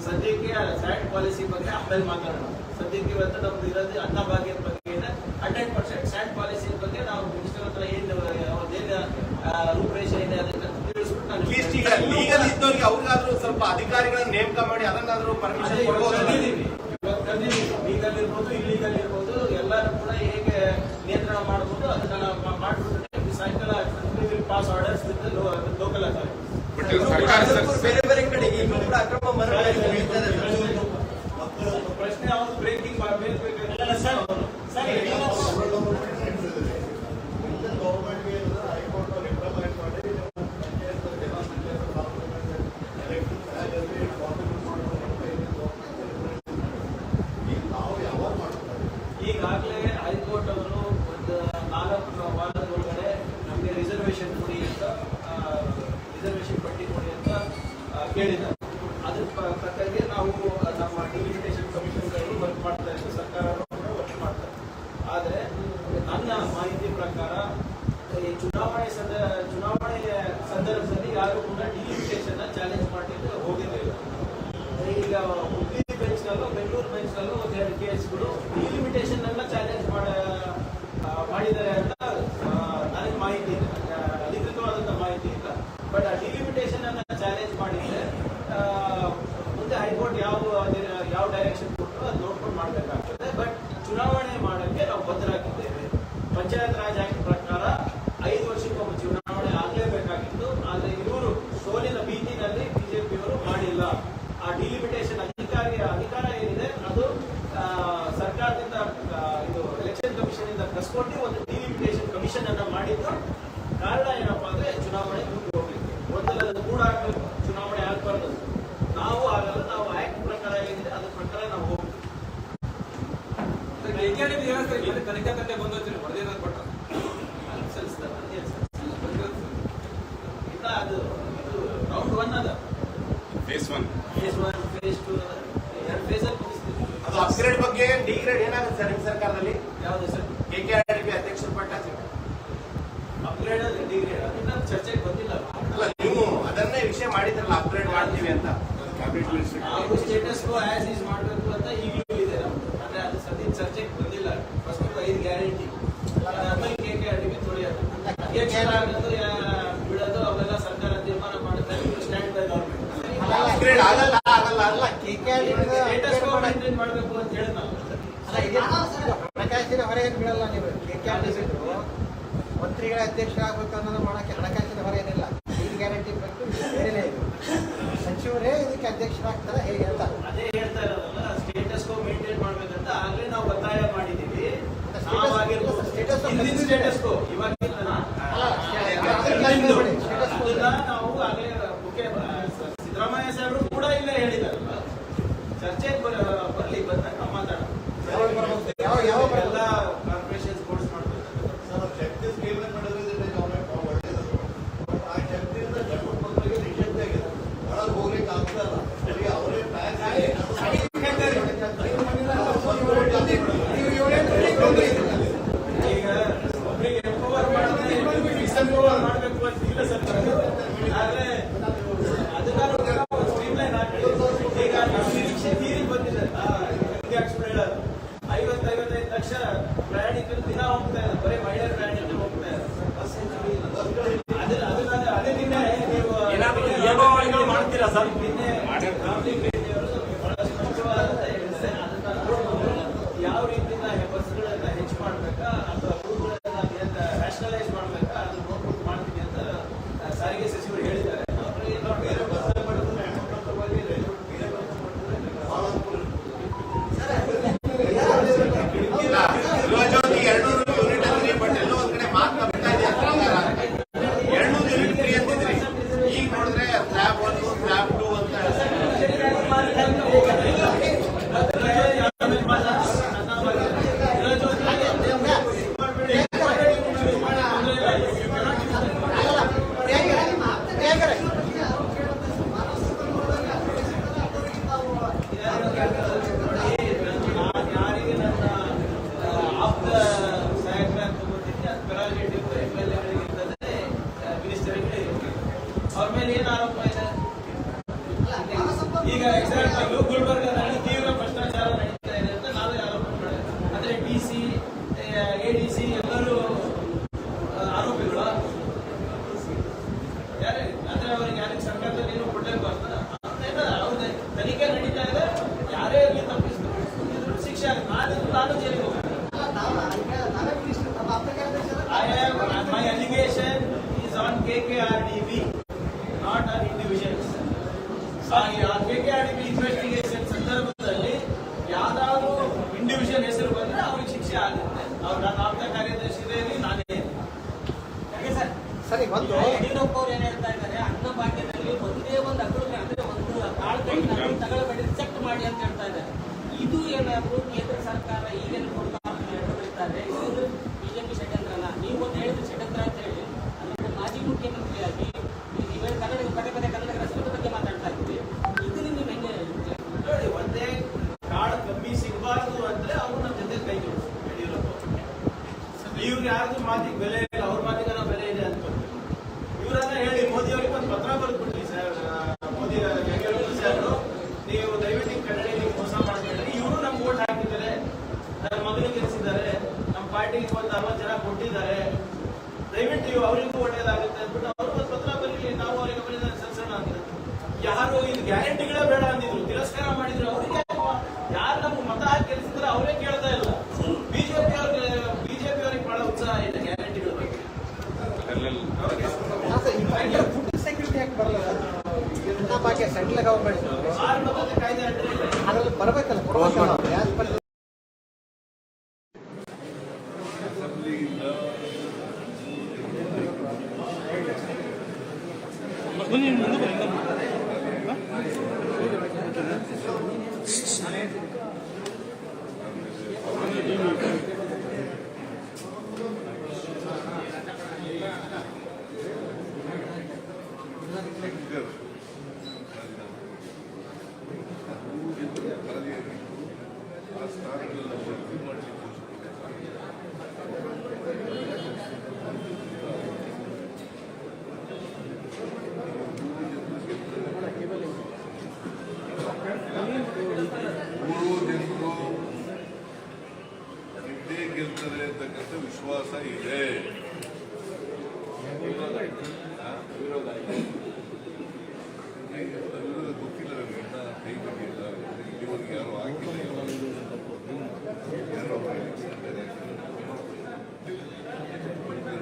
ಸದ್ಯಕ್ಕೆ ಸ್ಯಾಂಡ್ ಪಾಲಿಸಿ ಬಗ್ಗೆ ಆಮೇಲೆ ಮಾತಾಡೋಣ. ಸದ್ಯಕ್ಕೆ ಇವತ್ತು ನಮ್ದು ಇರೋದು ಅನ್ನಭಾಗ್ಯದ ಬಗ್ಗೆ ಇದೆ. 100% ಸ್ಯಾಂಡ್ ಪಾಲಿಸಿ ಬಗ್ಗೆ ನಾವು ಮಿನಿಸ್ಟರ್ ಹತ್ರ ಏನು ರೂಪರೇಷೆ ಇದೆ ಅದನ್ನ ತಿಳಿಸ್ಬಿಟ್ಟು ಅಟ್ಲೀಸ್ಟ್ ಈಗ ಲೀಗಲ್ ಇದ್ದವ್ರಿಗೆ ಅವ್ರಿಗಾದ್ರೂ ಸ್ವಲ್ಪ ಅಧಿಕಾರಿಗಳನ್ನ ನೇಮಕ ಮಾಡಿ ಅದನ್ನಾದ್ರೂ ಪರ್ಮಿಷನ್ ಕೊಡ್ಬೋದು. ಲೀಗಲ್ ಇರ್ಬೋದು, ಇಲ್ಲೀಗಲ್ ಇರ್ಬೋದು, ಎಲ್ಲರೂ ಕೂಡ ಹೇಗೆ ನಿಯಂತ್ರಣ ಮಾಡಬಹುದು ಅದನ್ನ ನಾವು ಮಾಡ್ಬಿಟ್ಟು ಸಾಯಂಕಾಲ pass orders with local authority. ಬೇರೆ ಬೇರೆ ಕಡೆ ಈಗ ಕೂಡ ಅಕ್ರಮ ಮರಳು ಪ್ರಶ್ನೆ ಯಾವುದು ಬ್ರೇಕಿಂಗ್ ಈಗಾಗಲೇ ಹೈಕೋರ್ಟ್ ಅವರು ಒಂದು 4 ವಾರದ ಒಳಗಡೆ ನಮಗೆ ರಿಸರ್ವೇಶನ್ ಕೊಡಿ ಅಂತ, ರಿಸರ್ವೇಶನ್ ಪಟ್ಟಿ ಕೊಡಿ ಅಂತ ಕೇಳಿದ್ದಾರೆ. ಅದ್ರ ಪ್ರಕಾರಕ್ಕೆ ನಾವು ನಮ್ಮ ಡಿಲಿಮಿಟೇಷನ್ ಕಮಿಷನ್ಗಳು ವರ್ಕ್ ಮಾಡ್ತಾ ಇದ್ದು, ಸರ್ಕಾರ ವರ್ಕ್ ಮಾಡ್ತಾರೆ. ಆದರೆ ನನ್ನ ಮಾಹಿತಿ ಪ್ರಕಾರ ಈ ಚುನಾವಣೆ ಸಂದರ್ಭದಲ್ಲಿ ಯಾರು ಕೂಡ ಡಿಲಿಮಿಟೇಷನ್ ಚಾಲೆಂಜ್ ಮಾಡಲಿಕ್ಕೆ ಹೋಗಿರಲಿಲ್ಲ. ಈಗ ಹುಬ್ಳಿ ಬೆಂಚ್ನಲ್ಲೂ ಬೆಂಗಳೂರು ಬೆಂಚ್ನಲ್ಲೂ ಒಂದೆರಡು ಕೇಸ್ಗಳು ಡಿಲಿಮಿಟೇಷನ್ ಅನ್ನ ಚಾಲೆಂಜ್ ಮಾಡಿದ್ದಾರೆ ಅಂತ ನನಗೆ ಮಾಹಿತಿ ಇದೆ, ಅಧಿಕೃತವಾದಂಥ ಮಾಹಿತಿ ಇಲ್ಲ. ಬಟ್ ಆ ಡಿಲಿಮಿಟೇಷನ್ ಅನ್ನ ಚಾಲೆಂಜ್ ಮಾಡಿದ್ರೆ ಮುಂದೆ ಹೈಕೋರ್ಟ್ ಯಾವ ಡೈರೆಕ್ಷನ್ ಕೊಟ್ಟರು ಅದು ನೋಡ್ಕೊಂಡು ಮಾಡಬೇಕಾಗ್ತದೆ. ಬಟ್ ಚುನಾವಣೆ ಮಾಡೋಕ್ಕೆ ನಾವು ಬದ್ಧರಾಗಿದ್ದೇವೆ. ಪಂಚಾಯತ್ ರಾಜ್ ಆಕ್ಟ್ ಪ್ರಕಾರ 5 ವರ್ಷಕ್ಕೊಮ್ಮೆ ಚುನಾವಣೆ ಆಗಲೇಬೇಕಾಗಿತ್ತು. ಆದರೆ ಇವರು ಸೋಲಿನ ಭೀತಿನಲ್ಲಿ ಬಿಜೆಪಿಯವರು ಮಾಡಿಲ್ಲ. ಆ ಡಿಲಿಮಿಟೇಷನ್ ಅಧಿಕಾರ ಏನಿದೆ ಅದು ಸರ್ಕಾರದಿಂದ ಇದು ಎಲೆಕ್ಷನ್ ಕಮಿಷನ್ ಇಂದ ಕಸ್ಕೊಂಡು ಒಂದು ಡಿಲಿಮಿಟೇಷನ್ ಕಮಿಷನ್ ಅನ್ನ ಮಾಡಿದ್ದು. ಕಾರಣ ಏನಪ್ಪಾ ಅಂದ್ರೆ ಚುನಾವಣೆ ಮುಂದೆ ಹೋಗ್ಲಿಕ್ಕೆ ಒಂದಲ್ಲ ಕೂಡ ಆಗಬೇಕು, ಚುನಾವಣೆ ಆಗ್ಬಾರ್ದು. ನಾವು ಆಗಲ್ಲ, ನಾವು ಆಕ್ಟ್ ಪ್ರಕಾರ ಏನಿದೆ ಅದ್ರ ಪ್ರಕಾರ ನಾವು ಹೋಗ್ತೀವಿ. ತನಿಖಾ ತಂದೆ ಬಂದೋಗ್ತೀರಿ ಹೊಡೆದೇನಾದ್ರು ಕೊಟ್ಟ ಸಲ್ಲಿಸ್ತಾರೆ ಇಲ್ಲ, ಅದು ರೌಂಡ್ 1 ಅದ, ಫೇಸ್ 1 ಫೇಸ್ 2 ಎರಡು ಫೇಸಲ್ಲಿ ಮುಗಿಸ್ತೀವಿ. ಅದು ಅಪ್ಗ್ರೇಡ್ ಬಗ್ಗೆ ಡಿಗ್ರೇಡ್ ಏನಾಗುತ್ತೆ ಸರ್ ನಿಮ್ಮ ಸರ್ಕಾರದಲ್ಲಿ? ಯಾವುದು ಸರ್? KKRDB ಅಧ್ಯಕ್ಷರ ಪಟ್ಟ ಅಪ್ಗ್ರೇಡ್ ಡಿಗ್ರೇಡ್ ಅದನ್ನ ಚರ್ಚೆಗೆ ಬಂದಿಲ್ಲ. ಅಲ್ಲ, ನೀವು ಅದನ್ನೇ ವಿಷಯ ಮಾಡಿದ್ರಲ್ಲ ಅಪ್ಗ್ರೇಡ್ ಮಾಡ್ತೀವಿ ಅಂತ. ನಾವು ಸ್ಟೇಟಸ್ ಆಸ್ ಈಸ್ ಮಾಡಬೇಕು ಅಂತ ಈಗಲೂ ಇದೆ ನಮ್ದು. ಅಂದ್ರೆ ಅದು ಸದ್ಯ ಚರ್ಚೆಗೆ ಬಂದಿಲ್ಲ. ಫಸ್ಟ್ 5 ಗ್ಯಾರಂಟಿ ಆಮೇಲೆ KKRDB ತೊಳೆಯೋದು, ಆಗೋದು ಬಿಡೋದು ಅವೆಲ್ಲ ಸರ್ಕಾರ ತೀರ್ಮಾನ ಮಾಡುತ್ತೆ. ಸ್ಟ್ಯಾಂಡ್ ಬೈ ಗವರ್ಮೆಂಟ್ ಅಪ್ಗ್ರೇಡ್ ಆಗಲ್ಲ ಅಲ್ಲ ಸ್ಟೇಟಸ್ ಕೋ ಮೇಂಟೈನ್ ಮಾಡಬೇಕು ಅಂತ ಹೇಳಿ ನಾವು ಹಣಕಾಸಿನ ಹೊರೆ ಏನು ಬೀಳಲ್ಲ. ನೀವು KKRDB ಮಂತ್ರಿಗಳ ಅಧ್ಯಕ್ಷರಾಗಬೇಕು ಅನ್ನೋದು ಮಾಡೋಕ್ಕೆ ಹಣಕಾಸಿನ ಹೊರೆ ಏನಿಲ್ಲ. 5 ಗ್ಯಾರಂಟಿ ಬೇಕು, ಬೇರೆನೇ ಇದು ಸಚಿವರೇ ಇದಕ್ಕೆ ಅಧ್ಯಕ್ಷರಾಗ್ತಾರೆ ಹೇಗೆ ಅಂತ ಅದೇ ಹೇಳ್ತಾ ಇರೋದಲ್ಲ. ಸ್ಟೇಟಸ್ ಕೋ ಮೇಂಟೈನ್ ಮಾಡ್ಬೇಕಂತ ಆಗ್ಲೇ ನಾವು ಒತ್ತಾಯ ಮಾಡಿದೀವಿ. ಹಿಂದಿನ ಸ್ಟೇಟಸ್ ಕೋ ಇವಾಗಿಲ್ಲ, ಅದನ್ನ ನಾವು ಆಗ್ಲೇ ಸಿದ್ದರಾಮಯ್ಯ ಸಾಹೇಬರು ಕೂಡ ಇಲ್ಲೇ ಹೇಳಿದಾರಲ್ಲ, ಚರ್ಚೆಗೆ ಬರ್ಲಿ ಬಂದಾಗ ಮಾತಾಡೋಣ. ಯಾವ ಎಲ್ಲ ಕಾರ್ಪೊರೇಷನ್ ಬೋರ್ಡ್ಸ್ ಮಾಡ್ಬೇಕು. ಶಕ್ತಿ ಸ್ಕೀಮ್ ಮಾಡೋದ್ರಿಂದ ಒಳ್ಳೇದು. ಆ ಶಕ್ತಿಯಿಂದ ಜನರಿಗೆ ನಿಷೇಧ ಆಗಿದೆ, ಒಳಗೆ ಹೋಗ್ಲಿಕ್ಕೆ ಆಗ್ತಲ್ಲ. ಅವರೇ ಈಗ ಒಬ್ಬರಿಗೆ ಎಂಪವರ್ ಮಾಡಿದ್ರೆ ಡಿಸೆಂಪವರ್ ಮಾಡಬೇಕು ಅಂತ ಇಲ್ಲ ಸರ್ಕಾರ. ಆದ್ರೆ ಅದನ್ನ ಸ್ಟ್ರೀಮ್ಲೈನ್ ಹಾಕಿ ಈಗ ನಿರೀಕ್ಷೆ ಮೀರಿ ಬಂದಿದೆ. ಹೇಳೋದು 50-55 ಲಕ್ಷ ಪ್ರಯಾಣಿಕರು ದಿನ ಹೋಗ್ತಾ ಇದ್ದಾರೆ, ಬರೀ ಮಹಿಳೆಯರ ಪ್ರಯಾಣಿಕರು ಹೋಗ್ತಾ ಇದ್ದಾರೆ. ಅದೇ ನಿನ್ನೆ ನೀವು ನಿಯಮಾವಳಿಗಳು ಮಾಡ್ತೀರಾ ಸರ್? ನಿನ್ನೆ ಬಹಳ ಸ್ಪಷ್ಟವಾದಂತ ಹೇಳಿದ್ರೆ ಅದನ್ನ ನೋಡ್ಬೋದು. ಯಾವ ರೀತಿಯಿಂದ ಬಸ್ಗಳನ್ನ ಹೆಚ್ಚು ಮಾಡ್ಬೇಕಾ ಅಥವಾ ರೂಟ್ಗಳನ್ನ ರ್ಯಾಷನಲೈಸ್ ಮಾಡ್ಬೇಕಾ ಅದನ್ನ ನೋಡ್ಬಿಟ್ಟು ಮಾಡ್ತೀವಿ ಅಂತ ಸಾರಿಗೆ ಸಚಿವರು ಹೇಳಿದ್ದಾರೆ. ಬೇರೆ ಬಸ್ ಮಾಡೋದು ಗೃಹಜ್ಯೋತಿ 200 ಯೂನಿಟ್ ಅಂದ್ರೆ but yellow KKRDB, not on individuals. ಆ KKRDB ಇನ್ವೆಸ್ಟಿಗೇಷನ್ ಸಂದರ್ಭದಲ್ಲಿ ಯಾವ್ದಾದ್ರು ಇಂಡಿವಿಜುವಲ್ ಹೆಸರು ಬಂದ್ರೆ ಅವ್ರಿಗೆ ಶಿಕ್ಷೆ ಆಗುತ್ತೆ. ಅವ್ರು ನಾನು ಆಪ್ತ ಕಾರ್ಯದರ್ಶಿ ಇದ್ದೇನೆ, ನಾನೇ. ಸರಿ, ಒಂದು ಯಡಿಯೂರಪ್ಪ ಅವ್ರು ಏನ್ ಹೇಳ್ತಾ ಇದ್ದಾರೆ, ಅನ್ನಭಾಗ್ಯದಲ್ಲಿ ಒಂದೇ ಒಂದು ಅಕ್ರಮ ಅಂದ್ರೆ ಒಂದು ಕಾಳು ಕೈ ತಗೊಳ್ಬೇಡಿ, ರಿಜೆಕ್ಟ್ ಮಾಡಿ ಅಂತ ಹೇಳ್ತಾ ಇದ್ದಾರೆ. ಇದು ಏನಾದ್ರು ಕೇಂದ್ರ ಸರ್ಕಾರ ಈಗೇನು ಹೇಳ್ತಾರೆ, ಇದು ಬಿಜೆಪಿ ಷಡ್ಯಂತ್ರ ಅಲ್ಲ. ನೀವು ಒಂದು ಹೇಳಿದ್ರೆ ಷಡ್ಯಂತ್ರ ಅಂತ ಹೇಳಿ, ಅಲ್ಲಿ ಮಾಜಿ ಮುಖ್ಯಮಂತ್ರಿಯಾಗಿ ನೀವೇ ಕನ್ನಡ ಪದೇ ಕನ್ನಡ ರಾಷ್ಟ್ರದ ಬಗ್ಗೆ ಮಾತಾಡ್ತಾ ಇದ್ದೀವಿ. ಇದು ನೀವು ಹೆಂಗೆ ನೋಡಿ, ಒಂದೇ ಕಾಳು ಕಮ್ಮಿ ಸಿಗಬಾರದು ಅಂದ್ರೆ ಅವ್ರು ನಮ್ಮ ಜೊತೆ ಕೈ ಜೋಡಿಸ್ತಾರೆ. ಯಡಿಯೂರಪ್ಪ ಇವ್ರು ಯಾರ್ದು ಮಾತಿಗೆ ಬೆಲೆ ಇಲ್ಲ, ಅವ್ರ ಮಾತಿಗೆ ನಾವು ಬೆಲೆ ಇದೆ ಅಂತ ಇವರನ್ನ ಹೇಳಿ ಮೋದಿ ಅವರಿಗೆ ಒಂದು ಪತ್ರ ಬರೆದ್ಬಿಟ್ರಿ ಸರ್. ಮೋದಿ ಸಾಹೇಬರು, ನೀವು ದಯವಿಟ್ಟು ಕನ್ನಡಿಗರಿಗೆ ಮೋಸ ಮಾಡಬೇಡಿ. ಇವರು ನಮ್ಗೆ ಓಟ್ ಹಾಕಿದ್ದಾರೆ, ನನ್ನ ಮಗನಿಗೆ ಗೆಲ್ಲಿಸಿದ್ದಾರೆ, ನಮ್ಮ ಪಾರ್ಟಿಗೆ ಒಂದು 60 ಜನ ಕೊಟ್ಟಿದ್ದಾರೆ, ದಯವಿಟ್ಟು ನೀವು ಅವರಿಗೂ ಒಳ್ಳೇದಾಗುತ್ತೆ ಅಂದ್ಬಿಟ್ಟು ಅವರು ಒಂದು ಪತ್ರ ಬರೀಲಿ, ನಾವು ಅವರಿಗೆ ಬರೀ ಸಲ್ಸೋಣ ಅಂತ. ಯಾರು ಇದು ಗ್ಯಾರಂಟಿಗಳೇ ಬೇಡ ಅಂದಿದ್ರು, ತಿರಸ್ಕಾರ ಮಾಡಿದ್ರು. ಅವರಿಗೆ ಯಾರು ನಮ್ಗೆ ಮತ ಹಾಕಿ ಗೆಲ್ಲಿಸಿದ್ರೆ ಅವರೇ ಕೇಳ್ತಾ ಇಲ್ಲ. ಬಿಜೆಪಿ ಅವ್ರಿಗೆ ಬಹಳ ಉತ್ಸಾಹ ಇದೆ ಗ್ಯಾರಂಟಿಗಳ ಬಗ್ಗೆ. ಫುಡ್ ಸೆಕ್ಯೂರಿಟಿ ಯಾಕೆ ಬರಲ್ಲ? ಅನ್ನಭಾಗ್ಯ ಸೆಂಟ್ರಲ್ ಗವರ್ಮೆಂಟ್ ಕಾಯ್ದೆ ಅದ್ರಲ್ಲಿ ಬರಬೇಕಲ್ಲ, ಕೊಡಬೇಕಲ್ಲ. ಗೆಲ್ತಾರೆ ಅಂತಕ್ಕಂಥ ವಿಶ್ವಾಸ ಇದೆ. ವಿರೋಧ ಗೊತ್ತಿಲ್ಲ ನನಗೆ, ಕೈ ಬಂದಿಲ್ಲ ಇಲ್ಲಿವರೆಗೆ ಯಾರು ಆಗಿಲ್ಲ.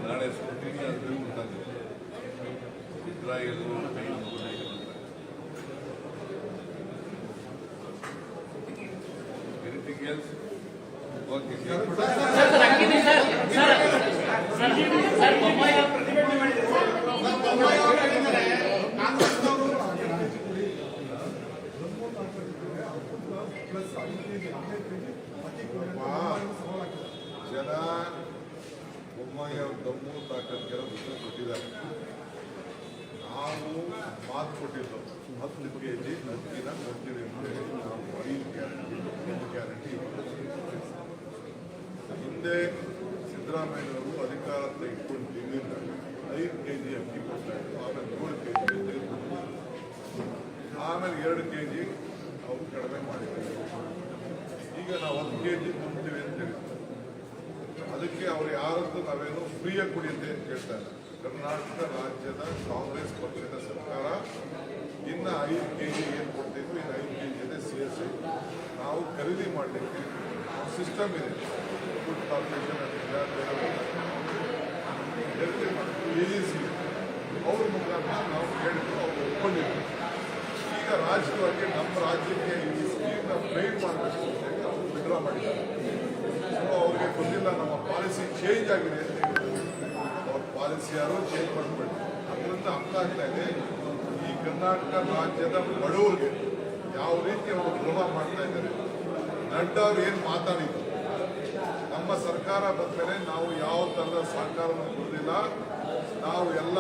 ನಾಳೆ ಸ್ಕೂಟಿನಿ ಆದ್ರೆ ಗೊತ್ತಾಗುತ್ತೆ. Israel anything else? ಓಕೆ ಜನ ಬೊಮ್ಮಾಯಿ ಅವ್ರ ದಮ್ಮು ತಾಕತ್ಗೆಲ್ಲ ಉತ್ತರ ಕೊಟ್ಟಿದ್ದಾರೆ. ನಾವು ಮಾತು ಕೊಟ್ಟಿದ್ದು 10 kg ಅಕ್ಕಿನ ಕೊಡ್ತೀವಿ ಅಂತ ಹೇಳಿ ನಾವು 5 ಗ್ಯಾರಂಟಿ ಹಿಂದೆ ಸಿದ್ದರಾಮಯ್ಯವರು ಅಧಿಕಾರ ತೆಗೆದುಕೊಂಡು ತಿಂಗಳಿಂದ 5 kg ಅಕ್ಕಿ ಕೊಡ್ತಾ ಇದ್ರು. ಆಮೇಲೆ 7 kg ತೆಗೆದುಕೊಂಡು, ಆಮೇಲೆ 2 kg ಅವರು ಕಡಿಮೆ ಮಾಡಿದ್ದಾರೆ. ಈಗ ನಾವು 10 kg ತುಂಬ್ತೀವಿ ಅಂತ ಹೇಳಿದ್ರು. ಅದಕ್ಕೆ ಅವರು ಯಾರದ್ದು ನಾವೇನು ಫ್ರೀಯಾಗಿ ಕುಡಿಯುತ್ತೆ ಅಂತ ಕೇಳ್ತಾ ಇಲ್ಲ. ಕರ್ನಾಟಕ ರಾಜ್ಯದ ಕಾಂಗ್ರೆಸ್ ಪಕ್ಷದ ಸರ್ಕಾರ ಇನ್ನು 5 kg ಏನು ಕೊಡ್ತಿದ್ವು, ಇನ್ನು 5 kg ಸೇರಿಸಿ ನಾವು ಖರೀದಿ ಮಾಡಲಿಕ್ಕೆ ಸಿಸ್ಟಮ್ ಇದೆ. ಫುಡ್ ಕಾರ್ಪೊರೇಷನ್ ಏಜೆನ್ಸಿ ಅವ್ರ ಮುಖಾಂತರ ನಾವು ಕೇಳಿದ್ರು, ಅವರು ಒಪ್ಕೊಂಡಿದ್ರು. ಈಗ ರಾಜಕೀಯವಾಗಿ ನಮ್ಮ ರಾಜ್ಯಕ್ಕೆ ಈ ಸ್ಕೀಮ್ನ ಫ್ರೈಮ್ ಮಾಡಬೇಕು ಅಂತ ಹೇಳಿ ಅವರು ವಿಡ್ರಾ ಮಾಡಿದ್ದಾರೆ. ಸೊ ಅವ್ರಿಗೆ ಗೊತ್ತಿಲ್ಲ ನಮ್ಮ ಪಾಲಿಸಿ ಚೇಂಜ್ ಆಗಿದೆ ಅಂತ ಹೇಳಿದ್ರು. ಅವ್ರ ಪಾಲಿಸಿ ಯಾರು ಚೇಂಜ್ ಮಾಡಿಬಿಟ್ಟು ಅದರಿಂದ ಅರ್ಥ ಆಗ್ತಾ ಇದೆ, ಈ ಕರ್ನಾಟಕ ರಾಜ್ಯದ ಬಡವರಿಗೆ ಯಾವ ರೀತಿ ಅವರು ದ್ರೋಹ ಮಾಡ್ತಾ ಇದ್ದಾರೆ. ನಡ್ಡಾ ಅವ್ರು ಏನು ಮಾತಾಡಿದ್ರು, ನಮ್ಮ ಸರ್ಕಾರ ಬಂದ ಮೇಲೆ ನಾವು ಯಾವ ಥರದ ಸಹಕಾರವನ್ನು ಕೊಡಲಿಲ್ಲ, ನಾವು ಎಲ್ಲ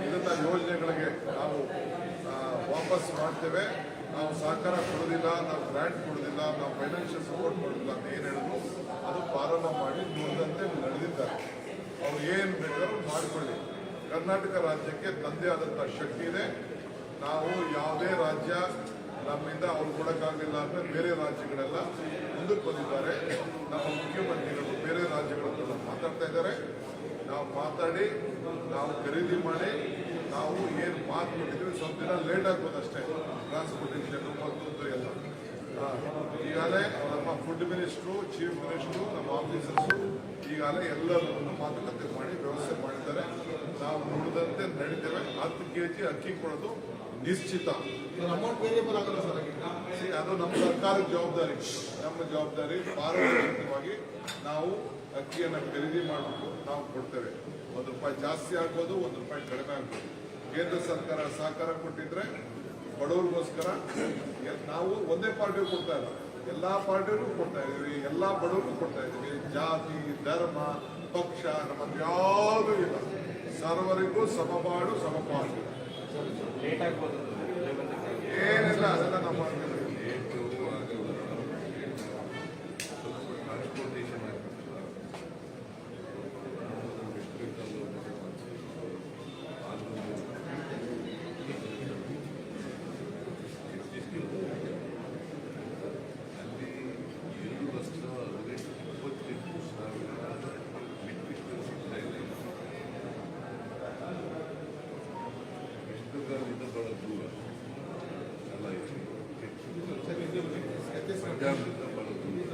ಇದನ್ನ ಯೋಜನೆಗಳಿಗೆ ನಾವು ವಾಪಸ್ ಮಾಡ್ತೇವೆ, ನಾವು ಸಹಕಾರ ಕೊಡೋದಿಲ್ಲ, ನಾವು ಗ್ರಾಂಟ್ ಕೊಡೋದಿಲ್ಲ, ನಾವು ಫೈನಾನ್ಷಿಯಲ್ ಸಪೋರ್ಟ್ ಮಾಡೋದಿಲ್ಲ ಅಂತ ಏನು ಹೇಳಿದ್ರು ಅದು ಪ್ರಾರಂಭ ಮಾಡಿ ನೋಡಿದಂತೆ ನಡೆದಿದ್ದಾರೆ. ಅವ್ರು ಏನು ಬೇಕಾದ್ರೂ ಮಾಡಿಕೊಳ್ಳಿ. ಕರ್ನಾಟಕ ರಾಜ್ಯಕ್ಕೆ ತಂದೆ ಆದಂಥ ಶಕ್ತಿ ಇದೆ. ನಾವು ಯಾವುದೇ ರಾಜ್ಯ ನಮ್ಮಿಂದ ಅವ್ರು ಕೊಡೋಕ್ಕಾಗಲಿಲ್ಲ ಅಂದರೆ ಬೇರೆ ರಾಜ್ಯಗಳೆಲ್ಲ ಮುಂದಕ್ಕೆ ಬಂದಿದ್ದಾರೆ. ನಮ್ಮ ಮುಖ್ಯಮಂತ್ರಿಗಳು ಬೇರೆ ರಾಜ್ಯಗಳನ್ನೆಲ್ಲ ಮಾತಾಡ್ತಾ ಇದ್ದಾರೆ. ನಾವು ಮಾತಾಡಿ ನಾವು ಖರೀದಿ ಮಾಡಿ ನಾವು ಏನು ಮಾತು ಕೊಟ್ಟಿದ್ವಿ, ಸ್ವಲ್ಪ ದಿನ ಲೇಟ್ ಆಗ್ಬೋದು ಅಷ್ಟೇ. ಟ್ರಾನ್ಸ್ಪೋರ್ಟೇಷನ್ ಮತ್ತೊಂದು ಎಲ್ಲ ಈಗಾಗಲೇ ನಮ್ಮ ಫುಡ್ ಮಿನಿಸ್ಟ್ರು, ಚೀಫ್ ಮಿನಿಸ್ಟ್ರು, ನಮ್ಮ ಆಫೀಸರ್ಸು ಈಗಾಗಲೇ ಎಲ್ಲರನ್ನು ಮಾತುಕತೆ ಮಾಡಿ ವ್ಯವಸ್ಥೆ ಮಾಡಿದ್ದಾರೆ. ನಾವು ನುಡಿದಂತೆ ನಡೀತಿಲ್ಲ. ಕೆಜಿ ಅಕ್ಕಿ ಕೊಡೋದು ನಿಶ್ಚಿತ. ಅಮೌಂಟ್ ವೇರಿಯಬಲ್ ಆಗಲ್ಲ ಸರ್. ಅದು ನಮ್ಮ ಸರ್ಕಾರದ ಜವಾಬ್ದಾರಿ, ನಮ್ಮ ಜವಾಬ್ದಾರಿ. ಪಾರದರ್ಶಕವಾಗಿ ನಾವು ಅಕ್ಕಿಯನ್ನು ಖರೀದಿ ಮಾಡಿಬಿಟ್ಟು ನಾವು ಕೊಡ್ತೇವೆ. ₹1 ಜಾಸ್ತಿ ಆಗ್ಬೋದು, ₹1 ಕಡಿಮೆ ಆಗ್ಬೋದು. ಕೇಂದ್ರ ಸರ್ಕಾರ ಸಹಕಾರ ಕೊಟ್ಟಿದ್ರೆ ಬಡವರಿಗೋಸ್ಕರ ನಾವು ಒಂದೇ ಪಾರ್ಟಿಗೂ ಕೊಡ್ತಾ ಇಲ್ಲ, ಎಲ್ಲಾ ಪಾರ್ಟಿಗೂ ಕೊಡ್ತಾ ಇದೀವಿ, ಎಲ್ಲಾ ಬಡವರಿಗೂ ಕೊಡ್ತಾ ಇದೀವಿ. ಜಾತಿ, ಧರ್ಮ, ಪಕ್ಷ ನಮ್ಮದು ಯಾವುದೂ ಇಲ್ಲ. ಸರ್ವರಿಗೂ ಸಮಪಾಡು ಸಮಪಾಡು. ಏನಿಲ್ಲ, ಅದೆಲ್ಲ ನಮ್ಮ ಪಂಜಾಬ್ನಿಂದ ಬಹಳ ದೂರ,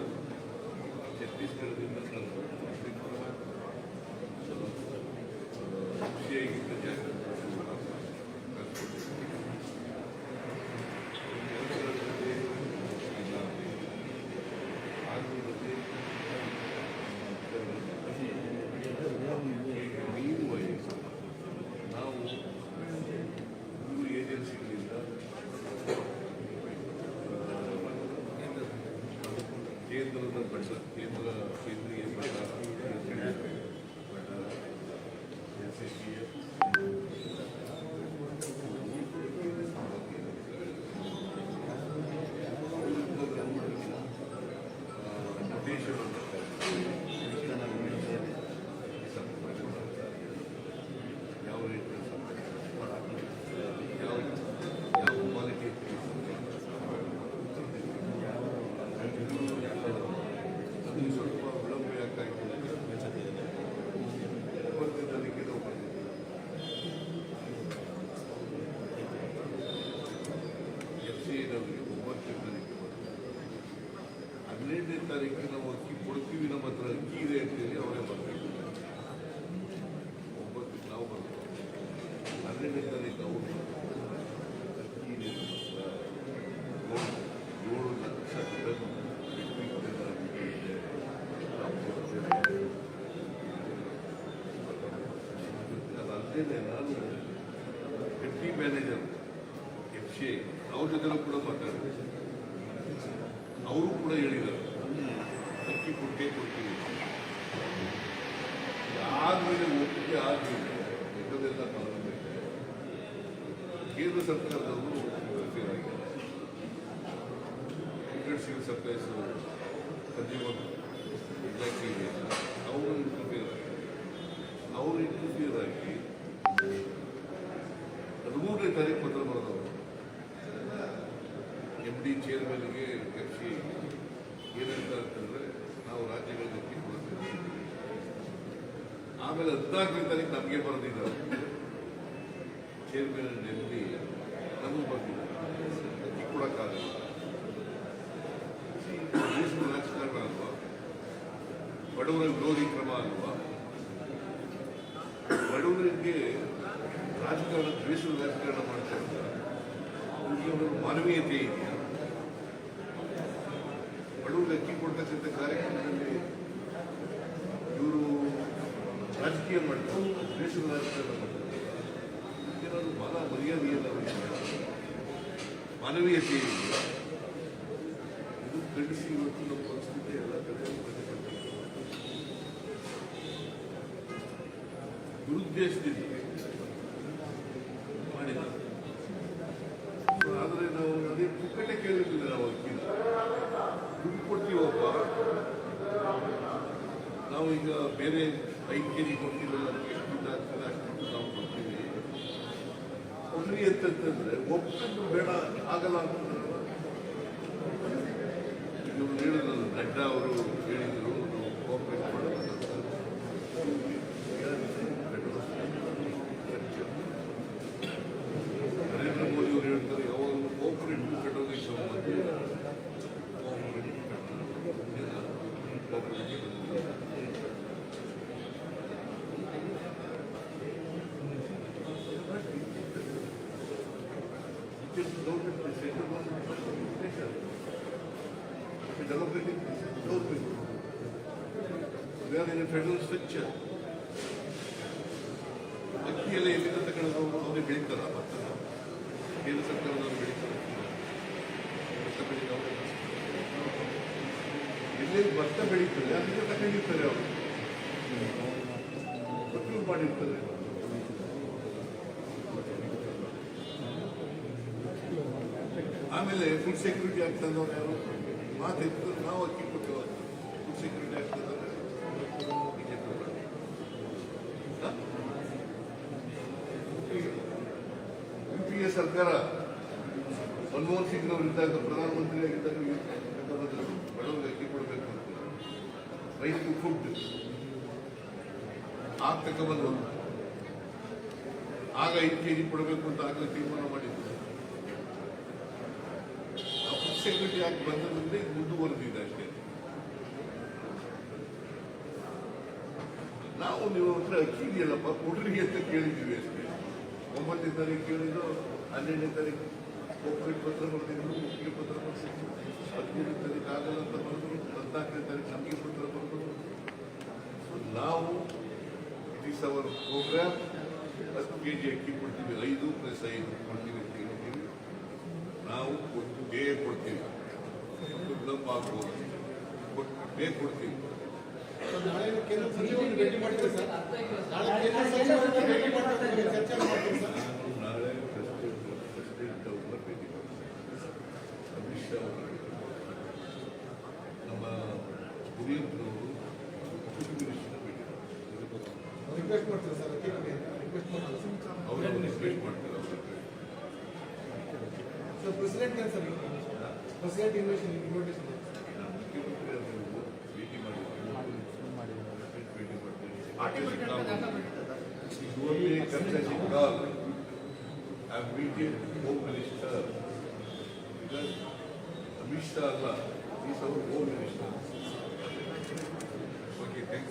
ಛತ್ತೀಸ್ಗಢದಿಂದ ಕೃಷಿಯಾಗಿದ್ದ ಜಾಗ ಮೀನುವರೆಗೆ ನಾವು 3 ಏಜೆನ್ಸಿಗಳಿಂದ ಕೇಂದ್ರದ ಬಡ್ಡ, ಕೇಂದ್ರೀಯ ಬಡ್ಡ, ಯಾವ ರೀತಿಯ ಯಾವ ಕ್ವಾಲಿಟಿ ಅದು ಸ್ವಲ್ಪ ವಿಳಂಬ ಯಾಕಾಯಿತು. 9ನೇ ತಾರೀಕಿಗೆ ನಾವು ಬಂದಿದ್ದೀವಿ. FCAನವರಿಗೆ 9ನೇ ತಾರೀಕಿಗೆ ಬಂದಿದ್ದೀವಿ. 12ನೇ ತಾರೀಕಿಗೆ ನಾವು ಅಕ್ಕಿ ಕೊಡ್ತೀವಿ, ನಮ್ಮ ಹತ್ರ ಅಕ್ಕಿ ಇದೆ ಅಂತೇಳಿ ಅವರೇ ಬರಬೇಕು. 9ಕ್ಕೆ ನಾವು ಬರ್ತೀವಿ. 12ನೇ ತಾರೀಕು ಅವರು ಅಕ್ಕಿ ಇದೆ ನಮ್ಮ ಹತ್ರ 7 ಲಕ್ಷ ಟನ್ ಅದಲ್ಲದೆ ನಾನು ಡೆಪ್ಟಿ ಮ್ಯಾನೇಜರ್ FCA ಅವ್ರ ಜೊತೆ ಕೂಡ ಮಾತಾಡಿದೆ. ಅವರು ಕೂಡ ಹೇಳಿದ್ದಾರೆ ಅಕ್ಕಿ ಕೊಡ್ತೀವಿ. ಆದ್ಮೇಲೆ ಒಪ್ಪಿಗೆ ಆದ್ಮೇಲೆ ಇದೆಲ್ಲ ಕಾಣಬೇಕು. ಕೇಂದ್ರ ಸರ್ಕಾರದವರು ಇಂಟರ್ಫಿಯರ್ ಆಗಿದ್ದಾರೆ. ಸಿವಿಲ್ ಸಪ್ಲೈಸ್ ಕನ್ಸ್ಯೂಮರ್ ಇಲಾಖೆ ಇದೆ, ಅವರು ಇಂಟರ್ಫಿಯರ್ ಆಗಿ 13ನೇ ತಾರೀಕು ಪತ್ರ ಬರೆದವರು MD ಚೇರ್ಮನ್ಗೆ FCA ಏನಂತ ಅಂತಂದ್ರೆ ನಾವು ರಾಜ್ಯಗಳಿಗೆ ಅಕ್ಕಿ ಕೊಡ್ತೇವೆ. ಆಮೇಲೆ 14ನೇ ತಾರೀಕು ನಮಗೆ ಬರೆದಿದ್ದಾರೆ ಚೇರ್ಮನ್ MD, ನಮಗೆ ಬರ್ತಿದ್ದಾರೆ ಅಕ್ಕಿ ಕೊಡಕ್ಕಾಗಲ್ಲ. ದೇಶದ ರಾಜಕಾರಣ ಅಲ್ವಾ, ಬಡವರ ವಿರೋಧಿ ಕ್ರಮ ಅಲ್ವಾ? ಬಡವರಿಗೆ ರಾಜಕಾರಣ, ದ್ವೇಷದ ರಾಜಕಾರಣ ಮಾಡ್ತಾ ಇದ್ದಾರೆ. ಅವ್ರಿಗೆ ಮಾನವೀಯತೆ ಇದೆಯಾ? ಬಡವರಿಗೆ ಅಕ್ಕಿ ಕೊಡ್ತಕ್ಕಂಥ ಕಾರ್ಯಕ್ರಮದಲ್ಲಿ ಇವರು ರಾಜಕೀಯ ಮಾಡ್ತಾರೆ, ದ್ವೇಷದ ರಾಜಕಾರಣ ಮಾಡ್ತಾರೆ. ಏನಾದ್ರು ಮರ್ಯಾದೆಯಲ್ಲ, ಮಾನವೀಯತೆ ಇದೆಯಾ? ಇದು ಖಂಡಿಸಿ ಇವತ್ತು ನಮ್ಮ ಪರಿಸ್ಥಿತಿ ಎಲ್ಲ ಕಡೆ ದುರುದ್ದೇಶದಿಂದ ಮಾಡಿದ್ದಾರೆ. ಆದರೆ ನಾವು ಅದೇ ಪುಕ್ಕಟೆ ಕೇಳಿರ್ಲಿಲ್ಲ. ನಾವು ಅಕ್ಕಿನ ದುಡ್ಡು ಕೊಡ್ತೀವಪ್ಪ, ನಾವು ಈಗ ಬೇರೆ 5 kg ಕೊಡ್ತೀವಲ್ಲ, ಎಷ್ಟು ದುಡ್ಡು ಆಗ್ತದೆ ಅಷ್ಟು ನಾವು ಕೊಡ್ತೀವಿ. ಒಬ್ಬರಿಗೆ ಅಂತಂದ್ರೆ ಒಬ್ಬರು ಬೇಡ ಆಗಲ್ಲ ಅಂತ ಇವರು ಹೇಳಿದ್ರು. ನಡ್ಡಾ ಅವರು ಹೇಳಿದ್ರು ನಾವು ಕೋಆಪರೇಟ್ ಮಾಡಲ್ಲ ಅಂತ. ನರೇಂದ್ರ ಮೋದಿ ಅವರು ಹೇಳ್ತಾರೆ ಯಾವಾಗಲೂ ಕೋಆಪರೇಟಿವ್ ಪೆಟ್ರೋಲಿಂಗ್ ಸಂಬಂಧ democratic government. We are in a federal structure. ಅಕ್ಕಿಯೆಲ್ಲ ಎಲ್ಲಿಂದ ತಗೊಂಡು ಅವರಿಗೆ ಬೆಳೀತಾರ ಭತ್ತ ಕೇಂದ್ರ ಸರ್ಕಾರದವರು ಬೆಳೀತಾರೆ ಭತ್ತ ಬೆಳೀತಾರೆ ಎಲ್ಲೆಲ್ಲಿ ಭತ್ತ ಬೆಳೀತಾರೆ ಅದಕ್ಕೆ ತಗೊಂಡಿರ್ತಾರೆ ಅವರು ಪ್ರೊಕ್ಯೂರ್ ಮಾಡಿರ್ತಾರೆ. ಆಮೇಲೆ ಫುಡ್ ಸೆಕ್ಯೂರಿಟಿ ಆಕ್ಟ್ ಅಂದವ್ರು ಯಾರು ಮಾತು ನಾವು ಅಕ್ಕಿ ಕೊಟ್ಟು ಫುಡ್ ಸೆಕ್ಯೂರಿಟಿ ಆಕ್ಟ್ ಯುಪಿಎ ಸರ್ಕಾರ ಮನಮೋಹನ್ ಸಿಂಗ್ ಅವರು ಇದ್ದಾಗ ಪ್ರಧಾನಮಂತ್ರಿ ಆಗಿದ್ದಾಗ ಬಡವರಿಗೆ ಅಕ್ಕಿ ಕೊಡಬೇಕು ಅಂತ ರೈಸ್ ಟು ಫುಡ್ ಆಗ ತಗೊಂಡು ಆಗ 5 kg ಕೊಡಬೇಕು ಅಂತ ಆಗಲೇ ತೀರ್ಮಾನ ಮಾಡಿದ್ರು. ಫುಡ್ ಸೆಕ್ಯೂರಿಟಿ ಆಕ್ಟ್ ಬಂದದ್ರಿಂದ ಇದು ಮುಂದುವರೆದಿದೆ ಅಷ್ಟೇ. ನಾವು ನೀವು ಹತ್ರ ಅಕ್ಕಿ ಇದೆಯಲ್ಲಪ್ಪ ಕೊಡ್ರಿ ಅಂತ ಕೇಳಿದ್ದೀವಿ ಅಷ್ಟೇ. 9ನೇ ತಾರೀಕು ಕೇಳಿದ್ದು 12ನೇ ತಾರೀಕು ಒಪ್ಪಿಗೆ ಪತ್ರ ಬರೆದಿದ್ರು, ಒಪ್ಪಿಗೆ ಪತ್ರ ಬರೆಸಿದ್ರು. 15ನೇ ತಾರೀಕು ಆಗಲ್ಲ ಅಂತ ಬರೆದ್ರು, 14ನೇ ತಾರೀಕು ನಮಗೆ ಪತ್ರ ಬರೆದ್ರು. ನಾವು it is our programme. 10 kg ಅಕ್ಕಿ ಕೊಡ್ತೀವಿ, 5 + 5 ಕೊಡ್ತೀವಿ ಅಂತ ಹೇಳ್ತೀವಿ. ನಾವು ಕೊಟ್ಟೇ ಕೊಡ್ತೀವಿ, ನಮ್ಮ ಆಗ್ಬೋದು ಕೊಟ್ಟೇ ಕೊಡ್ತೀವಿ. ನಾಳೆ ಕೇಂದ್ರ ಸಚಿವರನ್ನು ಭೇಟಿ ಮಾಡ್ತೀವಿ ಸರ್. ನಾಳೆ ಕೇಂದ್ರ ಸಚಿವರನ್ನು ಭೇಟಿ ಮಾಡ್ತೀವಿ, ಚರ್ಚೆ ಮಾಡ್ತೀವಿ ಸರ್. ನಾಳೆ ಪ್ರೆಸಿಡೆಂಟ್ ಅವ್ರನ್ನ ಭೇಟಿ ಮಾಡ್ತೀವಿ, ಅಮಿತ್ ಶಾ ಅವರು, ನಮ್ಮ ಹಿರಿಯರವರು ಮಿನಿಸ್ಟರ್ ಭೇಟಿ ರಿಕ್ವೆಸ್ಟ್ ಮಾಡ್ತೀವಿ ಸರ್. ರಿಕ್ವೆಸ್ಟ್ ಮಾಡ್ತೀವಿ ಅವರು ರಿಕ್ವೆಸ್ಟ್ ಮಾಡ್ತಾರೆ. ಸರ್ ಪ್ರೆಸಿಡೆಂಟ್ ಏನು ಸರ್ ಪ್ರೆಸಿಡೆಂಟ್ ಇನ್ವಿಟೇಷನ್ ಮುಖ್ಯಮಂತ್ರಿ ಅವರು ಭೇಟಿ ಮಾಡಿದ್ದಾರೆ. only courtesy call. I'm meeting Home Minister because Amit Shah Allah is our Home Minister. Okay, thank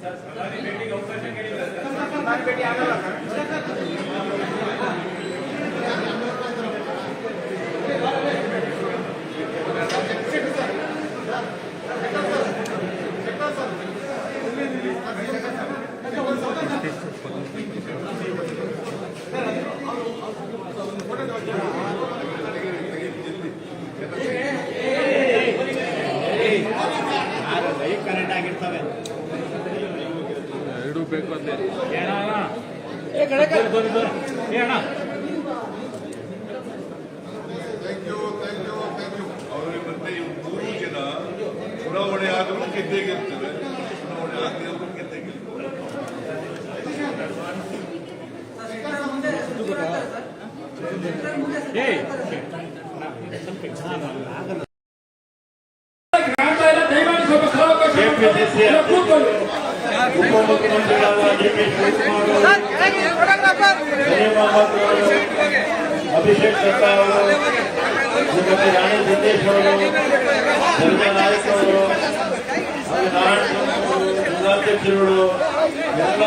correct ಆಗಿರ್ತವೆ. ಎರಡೂ ಬೇಕು ಅಂತೆ. ಅವರಿಗೆ ಮತ್ತೆ 3 ಜನ ಚುನಾವಣೆ ಆದರೂ ಗೆದ್ದೇಗಿರ್ತವೆ, ಚುನಾವಣೆ ಆಗದೆ ಅವರು ಗೆದ್ದೇಗಿರ್ತವೆ. ಉಪಮುಖ್ಯಮಂತ್ರಿಗಳಾದ ಡಿ.ಕೆ. ಶಿವಕುಮಾರ್ ಅವರು, ಅಭಿಷೇಕ್ ದತ್ತ ಅವರು, ಶ್ರೀಮತಿ ರಾಣಿ ಸಿದ್ದೇಶ್ ಅವರು, ಸಂಜಯ ನಾಯಕ್ ಅವರು, ಜಿಲ್ಲಾಧ್ಯಕ್ಷರುಗಳು, ಎಲ್ಲ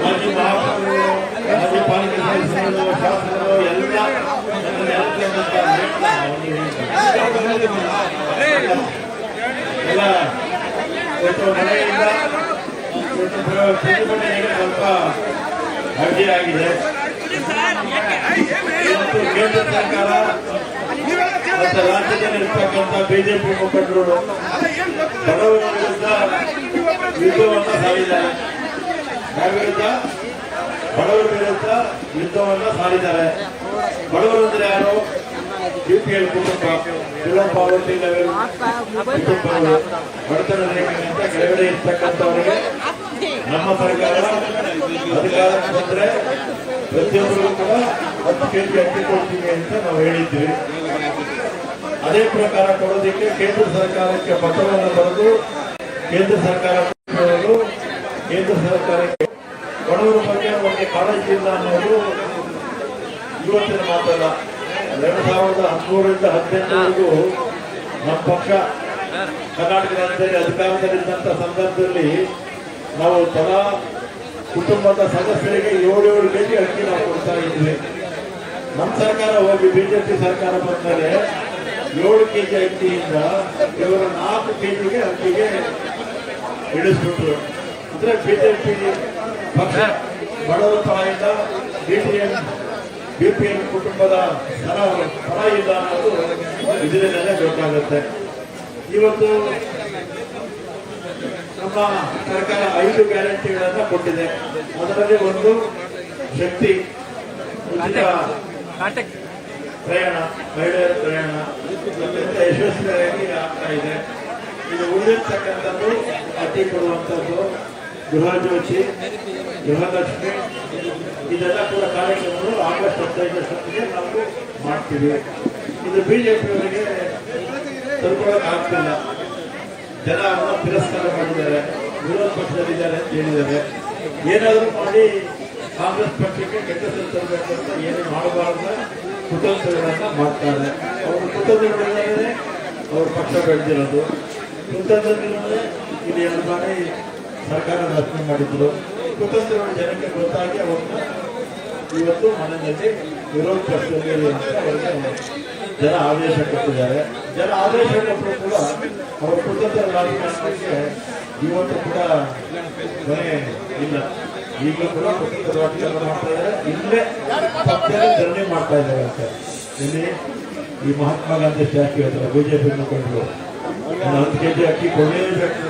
ಮಾಜಿ ಮಹಾಪೌರರು, ಮಾಜಿ ಪಾಲಿಕೆ ಸದಸ್ಯರು, ಶಾಸಕರು ಎಲ್ಲ ಎಲ್ಲ ಮನೆಯಿಂದ ಪ್ರತಿಭಟನೆಗೆ ಸ್ವಲ್ಪ ಅಡ್ಡಿಯಾಗಿದೆ. ಮತ್ತು ಕೇಂದ್ರ ಸರ್ಕಾರ ಮತ್ತು ರಾಜ್ಯದಲ್ಲಿರ್ತಕ್ಕಂಥ ಬಿಜೆಪಿ ಮುಖಂಡರು ಬಡವರ ವಿರುದ್ಧ ಯುದ್ಧವನ್ನು ಸಾರಿದ್ದಾರೆ. ಬಡವರ ವಿರುದ್ಧ ಯುದ್ಧವನ್ನು ಸಾರಿದ್ದಾರೆ. ಬಡವರು ಅಂದ್ರೆ ಯಾರು? ಬಿಪಿಎಲ್ ಕುಟುಂಬ, ಬಿಲೋ ಪಾವರ್ಟಿ ಲೆವೆಲ್ ಕುಟುಂಬಗಳು, ಬಡತನ ರೇಖೆಗಿಂತ ಕೆಳಗಡೆ ಇರ್ತಕ್ಕಂಥವರಿಗೆ ನಮ್ಮ ಸರ್ಕಾರ ಅಧಿಕಾರಕ್ಕೆ ಬಂದ್ರೆ ಪ್ರತಿಯೊಬ್ಬರಿಗೂ ಕೂಡ 10 kg ಅಕ್ಕಿ ಕೊಡ್ತೀವಿ ಅಂತ ನಾವು ಹೇಳಿದ್ವಿ. ಅದೇ ಪ್ರಕಾರ ಕೊಡೋದಕ್ಕೆ ಕೇಂದ್ರ ಸರ್ಕಾರಕ್ಕೆ ಪತ್ರವನ್ನು ಬರೆದು ಕೇಂದ್ರ ಸರ್ಕಾರ ಕೇಂದ್ರ ಸರ್ಕಾರಕ್ಕೆ ಬಡವರ ಬಗ್ಗೆ ಒಂದು ಕಾಳಜಿ ಇಲ್ಲ ಅನ್ನೋದು ಇವತ್ತಿನ ಮಾತಲ್ಲ. 2013ರಿಂದ 2018ವರೆಗೂ ನಮ್ಮ ಪಕ್ಷ ಕರ್ನಾಟಕ ರಾಜ್ಯದಲ್ಲಿ ಅಧಿಕಾರದಲ್ಲಿದ್ದಂಥ ಸಂದರ್ಭದಲ್ಲಿ ನಾವು ತಲಾ ಕುಟುಂಬದ ಸದಸ್ಯರಿಗೆ 7 kg ಅಕ್ಕಿ ನಾವು ಕೊಡ್ತಾ ಇದ್ವಿ. ನಮ್ಮ ಸರ್ಕಾರ ಹೋಗಿ ಬಿಜೆಪಿ ಸರ್ಕಾರ ಬಂದ್ಮೇಲೆ 7 ಕೆಜಿ ಅಕ್ಕಿಯಿಂದ ಇವರು 4 ಕೆಜಿಗೆ ಅಕ್ಕಿಗೆ ಇಳಿಸ್ಬಿಟ್ರು. ಅಂದ್ರೆ ಬಿಜೆಪಿ ಪಕ್ಷ ಬಡವರ ಪರದಿಂದ ಬಿಪಿಎಲ್ ಕುಟುಂಬದ ಪರ ಇಲ್ಲ ಅನ್ನೋದು ಇದರಿಂದಲೇ ಗೊತ್ತಾಗುತ್ತೆ. ಇವತ್ತು ನಮ್ಮ ಸರ್ಕಾರ 5 ಗ್ಯಾರಂಟಿಗಳನ್ನ ಕೊಟ್ಟಿದೆ. ಅದರಲ್ಲಿ ಒಂದು ಶಕ್ತಿ ಉಚಿತ ಪ್ರಯಾಣ, ಮಹಿಳೆಯರ ಪ್ರಯಾಣ ಅತ್ಯಂತ ಯಶಸ್ವಿಯಾಗಿ ಆಗ್ತಾ ಇದೆ. ಇದು ಉಳಿದಿರ್ತಕ್ಕಂಥದ್ದು ಅತಿ ಕೊಡುವಂಥದ್ದು, ಗೃಹಜ್ಯೋತಿ, ಗೃಹಲಕ್ಷ್ಮಿ, ಇದೆಲ್ಲ ಕೂಡ ಕಾರ್ಯಕ್ರಮಗಳು ಆಗಸ್ಟ್ 15 ನಾವು ಮಾಡ್ತೀವಿ. ಇದು ಬಿಜೆಪಿಯವರಿಗೆ ತಲುಪೋಕೆ ಆಗ್ತಿಲ್ಲ. ಜನ ಅವನ್ನ ತಿರಸ್ಕಾರ ಮಾಡಿದ್ದಾರೆ, ವಿರೋಧ ಪಕ್ಷದಲ್ಲಿದ್ದಾರೆ ಅಂತ ಹೇಳಿದ್ದಾರೆ. ಏನಾದರೂ ಮಾಡಿ ಕಾಂಗ್ರೆಸ್ ಪಕ್ಷಕ್ಕೆ ಕೆಟ್ಟ ಹೆಸರು ತರಬೇಕು ಅಂತ ಏನು ಮಾಡಬಾರ್ದ ಕುತಂತ್ರಗಳನ್ನ ಮಾಡ್ತಾರೆ. ಅವರು ಕುತಂತ್ರಗಳಿಂದಲೇ ಅವ್ರ ಪಕ್ಷ ಬೆಳೆದಿರೋದು. ಕುತಂತ್ರದಿಂದಲೇ ಇಲ್ಲಿ 2 ಬಾರಿ ಸರ್ಕಾರ ರಚನೆ ಮಾಡಿದ್ರು. ಕುತಂತ್ರಗಳು ಜನಕ್ಕೆ ಗೊತ್ತಾಗಿ ಅವ್ರನ್ನ ಇವತ್ತು ಮನೆಯಲ್ಲಿ ವಿರೋಧ ಪಕ್ಷದಲ್ಲಿ ಅಂತ ಅವರಿಗೆ ಜನ ಆದೇಶ ಕೊಟ್ಟಿದ್ದಾರೆ. ಜನ ಆದೇಶ ಕೊಟ್ಟರು ಕೂಡ ಅವರ ಕುತಂತ್ರ ರಾಜಕಾರಣಕ್ಕೆ ಇವತ್ತು ಕೂಡ ಕೊನೆ ಇಲ್ಲ. ಈಗಲೂ ಕೂಡ ಕುತಂತ್ರ ರಾಜಕಾರಣ ಮಾಡ್ತಾ ಇದ್ದಾರೆ. ಇಲ್ಲೇ ಪಕ್ಷದಲ್ಲಿ ಧರಣಿ ಮಾಡ್ತಾ ಇದ್ದಾರೆ ಅಂತ. ಇಲ್ಲಿ ಈ ಮಹಾತ್ಮ ಗಾಂಧಿ ಸ್ಟ್ಯಾಚ್ಯೂ ಹತ್ರ ಬಿಜೆಪಿ ಮುಖಂಡರು 10 ಕೆಜಿ ಅಕ್ಕಿ ಕೊಡಲೇಬೇಕು,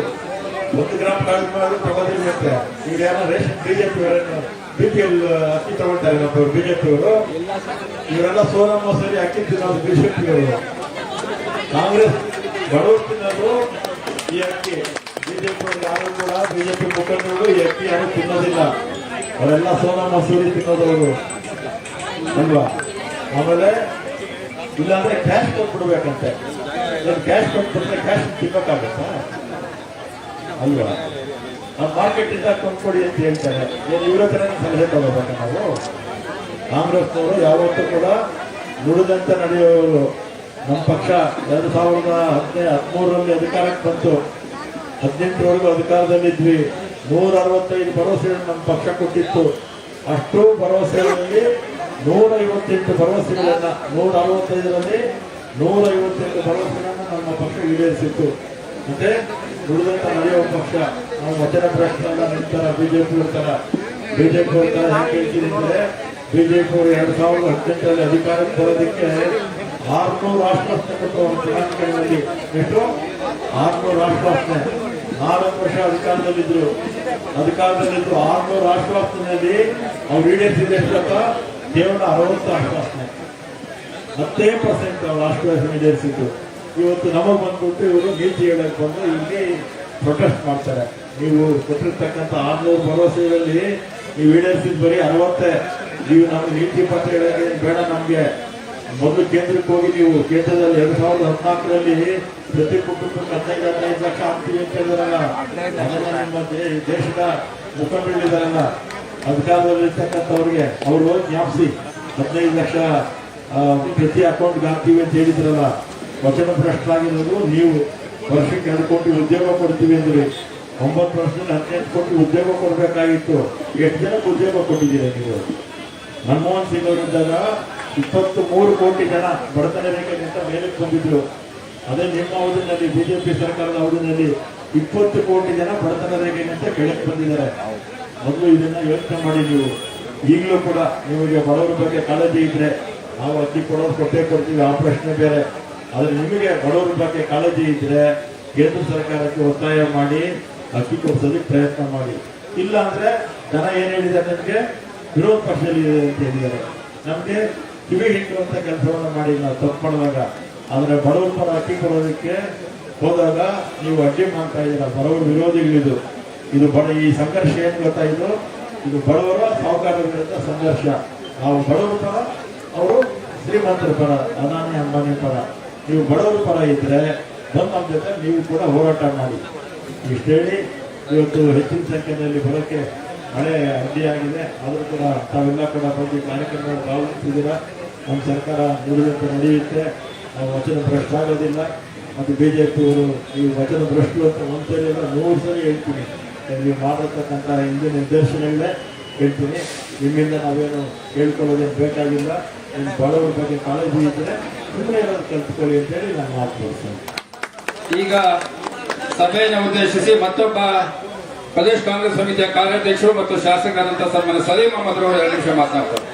1 ಗ್ರಾಮ್ ಕಾಳು ಮಾಡಿ ತಗೋದಿರ್ಬೇಕು. ಈಗ ಯಾರೋ ರೇಷನ್ ಬಿಜೆಪಿ ಬಿಪಿಎಲ್ ಅಕ್ಕಿ ತಗೊಳ್ತಾರೆ ನಮ್ಮವರು ಬಿಜೆಪಿಯವರು. ಇವರೆಲ್ಲ ಸೋನಾ ಮಸೂರಿ ಅಕ್ಕಿ ತಿನ್ನೋದು ಬಿಜೆಪಿಯವರು. ಕಾಂಗ್ರೆಸ್ ಬಡವರು ತಿನ್ನೋದು ಈ ಅಕ್ಕಿ. ಬಿಜೆಪಿ ಯಾರು ಕೂಡ ಬಿಜೆಪಿ ಮುಖಂಡರು ಈ ಅಕ್ಕಿ ಯಾರು ತಿನ್ನೋದಿಲ್ಲ. ಅವರೆಲ್ಲ ಸೋನಾ ಮಸೂರಿ ತಿನ್ನೋದವರು ಅಲ್ವಾ. ಆಮೇಲೆ ಇಲ್ಲಾಂದ್ರೆ ಕ್ಯಾಶ್ ಕೊಟ್ಬಿಡ್ಬೇಕಂತೆ. ಕ್ಯಾಶ್ ಕೊಟ್ಬಿಟ್ರೆ ಕ್ಯಾಶ್ ತಿನ್ನೋಕ್ಕಾಗತ್ತಾ ಅಲ್ವಾ. ನಾವು ಮಾರ್ಕೆಟ್ ಇಂದ ಕೊಂಡ್ಕೊಡಿ ಅಂತ ಹೇಳ್ತಾರೆ. ಇವ್ರ ಹತ್ರ ಸಲಹೆ ತಗೋಬೇಕು ನಾವು. ಕಾಂಗ್ರೆಸ್ನವರು ಯಾವತ್ತೂ ಕೂಡ ನುಡಿದಂತೆ ನಡೆಯುವವರು. ನಮ್ಮ ಪಕ್ಷ 2013ರಲ್ಲಿ ಅಧಿಕಾರಕ್ಕೆ ಬಂತು. 18ರವರೆಗೂ ಅಧಿಕಾರದಲ್ಲಿದ್ವಿ. 165 ಭರವಸೆಗಳನ್ನು ನಮ್ಮ ಪಕ್ಷ ಕೊಟ್ಟಿತ್ತು. ಅಷ್ಟು ಭರವಸೆಗಳಲ್ಲಿ 158 ಭರವಸೆಗಳನ್ನ 165ರಲ್ಲಿ 158 ಭರವಸೆಗಳನ್ನು ನಮ್ಮ ಪಕ್ಷ ಈಡೇರಿಸಿತ್ತು. ಮತ್ತೆ ನುಡಿದಂತ ನಡೆಯುವ ಪಕ್ಷ. ನಾವು ವಚನ ಭ್ರಷ್ಟರಲ್ಲ ನಿಂತರ ಬಿಜೆಪಿ ಇರ್ತಾರ. ಬಿಜೆಪಿ ಇರ್ತಾರ ಯಾಕೆ ಹೇಳ್ತೀನಿ ಅಂದ್ರೆ, ಬಿಜೆಪಿ ಅವರು 2018ರಲ್ಲಿ ಅಧಿಕಾರಕ್ಕೆ ಬರೋದಕ್ಕೆ 600 ಆಶ್ವಾಸನೆ ಕೊಟ್ಟು ಪ್ರಣಾಳಿಕೆಗಳಲ್ಲಿ ಎಷ್ಟು 600 ಆಶ್ವಾಸನೆ. 4 ವರ್ಷ ಅಧಿಕಾರದಲ್ಲಿದ್ರು 600 ಆಶ್ವಾಸನೆಯಲ್ಲಿ ಅವ್ರು ಈಡೇರಿಸಿದ ಎಷ್ಟಕ್ಕ ಕೇವಲ 60 ಆಶ್ವಾಸನೆ. 10% ಅವ್ರು ಆಶ್ವಾಸನೆ ಈಡೇರಿಸಿದ್ದು. ಇವತ್ತು ನಮಗೆ ಬಂದ್ಬಿಟ್ಟು ಇವರು ನೀತಿ ಹೇಳಕ್ ಬಂದು ಇಲ್ಲಿ ಪ್ರೊಟೆಸ್ಟ್ ಮಾಡ್ತಾರೆ. ನೀವು ಕೊಟ್ಟಿರ್ತಕ್ಕಂಥ 600 ಭರವಸೆಗಳಲ್ಲಿ ನೀವು ಈಡೇರಿಸಿದ ಬರೀ 60. ನೀವು ನಮ್ಗೆ ನೀತಿ ಪತ್ರ ಹೇಳೋಕೆ ಬೇಡ. ನಮ್ಗೆ ಮೊದಲು ಕೇಂದ್ರಕ್ಕೆ ಹೋಗಿ ನೀವು ಕೇಂದ್ರದಲ್ಲಿ 2014ರಲ್ಲಿ ಪ್ರತಿ ಕುಟುಂಬಕ್ಕೆ 15 ಲಕ್ಷ ಆಗ್ತೀವಿ ಅಂತ ಹೇಳಿದಾರಲ್ಲ. ಅದನ್ನ ನಿಮ್ಮ ದೇಶದ ಮುಖಂಡರಿದ್ದಾರಲ್ಲ ಅಧಿಕಾರದಲ್ಲಿರ್ತಕ್ಕಂಥವ್ರಿಗೆ ಅವರು ಜ್ಞಾಪಿಸಿ 15 ಲಕ್ಷ ಪ್ರತಿ ಅಕೌಂಟ್ಗೆ ಹಾಕ್ತೀವಿ ಅಂತ ಹೇಳಿದ್ರಲ್ಲ. ವಚನ ಭ್ರಷ್ಟರಾಗಿರೋದು ನೀವು. ವರ್ಷಕ್ಕೆ 2 ಕೋಟಿ ಉದ್ಯೋಗ ಕೊಡ್ತೀವಿ ಅಂದ್ರಿ. 9 ವರ್ಷದಲ್ಲಿ 18 ಕೋಟಿ ಉದ್ಯೋಗ ಕೊಡಬೇಕಾಗಿತ್ತು. ಎಷ್ಟು ಜನಕ್ಕೆ ಉದ್ಯೋಗ ಕೊಟ್ಟಿದ್ದೀರಾ ನೀವು? ಮನಮೋಹನ್ ಸಿಂಗ್ ಅವರಿದ್ದಾಗ 23 ಕೋಟಿ ಜನ ಬಡತನ ರೇಖೆಗಿಂತ ಮೇಲಕ್ಕೆ ಬಂದಿದ್ರು. ಅದೇ ನಿಮ್ಮ ಅವಧಿನಲ್ಲಿ ಬಿಜೆಪಿ ಸರ್ಕಾರದ ಅವಧಿನಲ್ಲಿ 20 ಕೋಟಿ ಜನ ಬಡತನ ರೇಖೆಗಿಂತ ಕೆಳಕ್ಕೆ ಬಂದಿದ್ದಾರೆ. ಮೊದಲು ಇದನ್ನ ಯೋಚನೆ ಮಾಡಿ ನೀವು. ಈಗಲೂ ಕೂಡ ನಿಮಗೆ ಬಡವರ ಬಗ್ಗೆ ಕಾಳಜಿ ಇದ್ರೆ ನಾವು ಅಕ್ಕಿ ಕೊಡೋರು ಕೊಡ್ತೀವಿ, ಆ ಪ್ರಶ್ನೆ ಬೇರೆ. ಆದ್ರೆ ನಿಮಗೆ ಬಡವರ ಬಗ್ಗೆ ಕಾಳಜಿ ಇದ್ರೆ ಕೇಂದ್ರ ಸರ್ಕಾರಕ್ಕೆ ಒತ್ತಾಯ ಮಾಡಿ ಅಕ್ಕಿ ಕೊಡಿಸೋದಕ್ಕೆ ಪ್ರಯತ್ನ ಮಾಡಿ. ಇಲ್ಲ ಅಂದ್ರೆ ಜನ ಏನ್ ಹೇಳಿದ್ದಾರೆ, ನಮಗೆ ವಿರೋಧ ಪಕ್ಷದಲ್ಲಿ ಅಂತ ಹೇಳಿದ್ದಾರೆ. ನಮ್ಗೆ ಕಿವಿ ಹಿಂಡುವಂತ ಕೆಲಸವನ್ನ ಮಾಡಿ ನಾವು ತಪ್ಪು ಮಾಡುವಾಗ. ಆದ್ರೆ ಬಡವರ ಪರ ಅಕ್ಕಿ ಕೊಡೋದಕ್ಕೆ ಹೋದಾಗ ನೀವು ಅಡ್ಡಿ ಮಾಡ್ತಾ ಇದ್ದೀರಾ. ಬಡವರ ವಿರೋಧಿಗಳಿದು. ಇದು ಈ ಸಂಘರ್ಷ ಏನ್ ಗೊತ್ತಾಯಿತು, ಇದು ಬಡವರ ಸಾಹುಕಾರರ ವಿರುದ್ಧ ಸಂಘರ್ಷ. ನಾವು ಬಡವರ ಪರ, ಅವರು ಶ್ರೀಮಂತರ ಪರ, ಅದಾನಿ ಅಂಬಾನಿ ಪರ. ನೀವು ಬಡವರ ಪರ ಇದ್ರೆ ಬಂದು ನಮ್ಮ ಜೊತೆ ನೀವು ಕೂಡ ಹೋರಾಟ ಮಾಡಿ. ಇಷ್ಟೇಳಿ ಇವತ್ತು ಹೆಚ್ಚಿನ ಸಂಖ್ಯೆಯಲ್ಲಿ ಬರೋಕ್ಕೆ ಮಳೆ ಅಡ್ಡಿಯಾಗಿದೆ. ಆದರೂ ಕೂಡ ತಾವೆಲ್ಲ ಕೂಡ ಬಂದು ಕಾರ್ಯಕ್ರಮದಲ್ಲಿ ಭಾಗವಹಿಸಿದ್ದೀರಾ. ನಮ್ಮ ಸರ್ಕಾರ ನುಡಿದಂತೆ ನಡೆಯುತ್ತೆ. ನಾವು ವಚನ ಭ್ರಷ್ಟ ಆಗೋದಿಲ್ಲ. ಮತ್ತು ಬಿಜೆಪಿಯವರು ನೀವು ವಚನ ಭ್ರಷ್ಟು ಅಂತ 1 ಸರಿ ಅಲ್ಲ 100 ಸರಿ ಹೇಳ್ತೀನಿ. ನೀವು ಮಾಡಿರ್ತಕ್ಕಂಥ ಹಿಂದಿನ ನಿರ್ದೇಶನಗಳೇ ಹೇಳ್ತೀನಿ. ನಿಮ್ಮಿಂದ ನಾವೇನು ಹೇಳ್ಕೊಳ್ಳೋದೇನು ಬೇಕಾಗಿಲ್ಲ. ನಿಮ್ಮ ಬಡವರ ಬಗ್ಗೆ ಕಾಳಜಿ ಇದ್ದರೆ ಸುಮ್ಮನೆ ಇರೋದು ಕಲ್ತ್ಕೊಳ್ಳಿ ಅಂತೇಳಿ ನಾನು ಮಾತು ಕೊಡ್ತೇನೆ. ಈಗ ಸಭೆಯನ್ನು ಉದ್ದೇಶಿಸಿ ಮತ್ತೊಬ್ಬ ಪ್ರದೇಶ ಕಾಂಗ್ರೆಸ್ ಸಮಿತಿಯ ಕಾರ್ಯಾಧ್ಯಕ್ಷರು ಮತ್ತು ಶಾಸಕರಾದಂತಹ ಸನ್ಮಾನ್ಯ ಸಲೀಂ ಅಹಮದ್ ಅವರು 2 ನಿಮಿಷ ಮಾತನಾಡ್ತಾರೆ.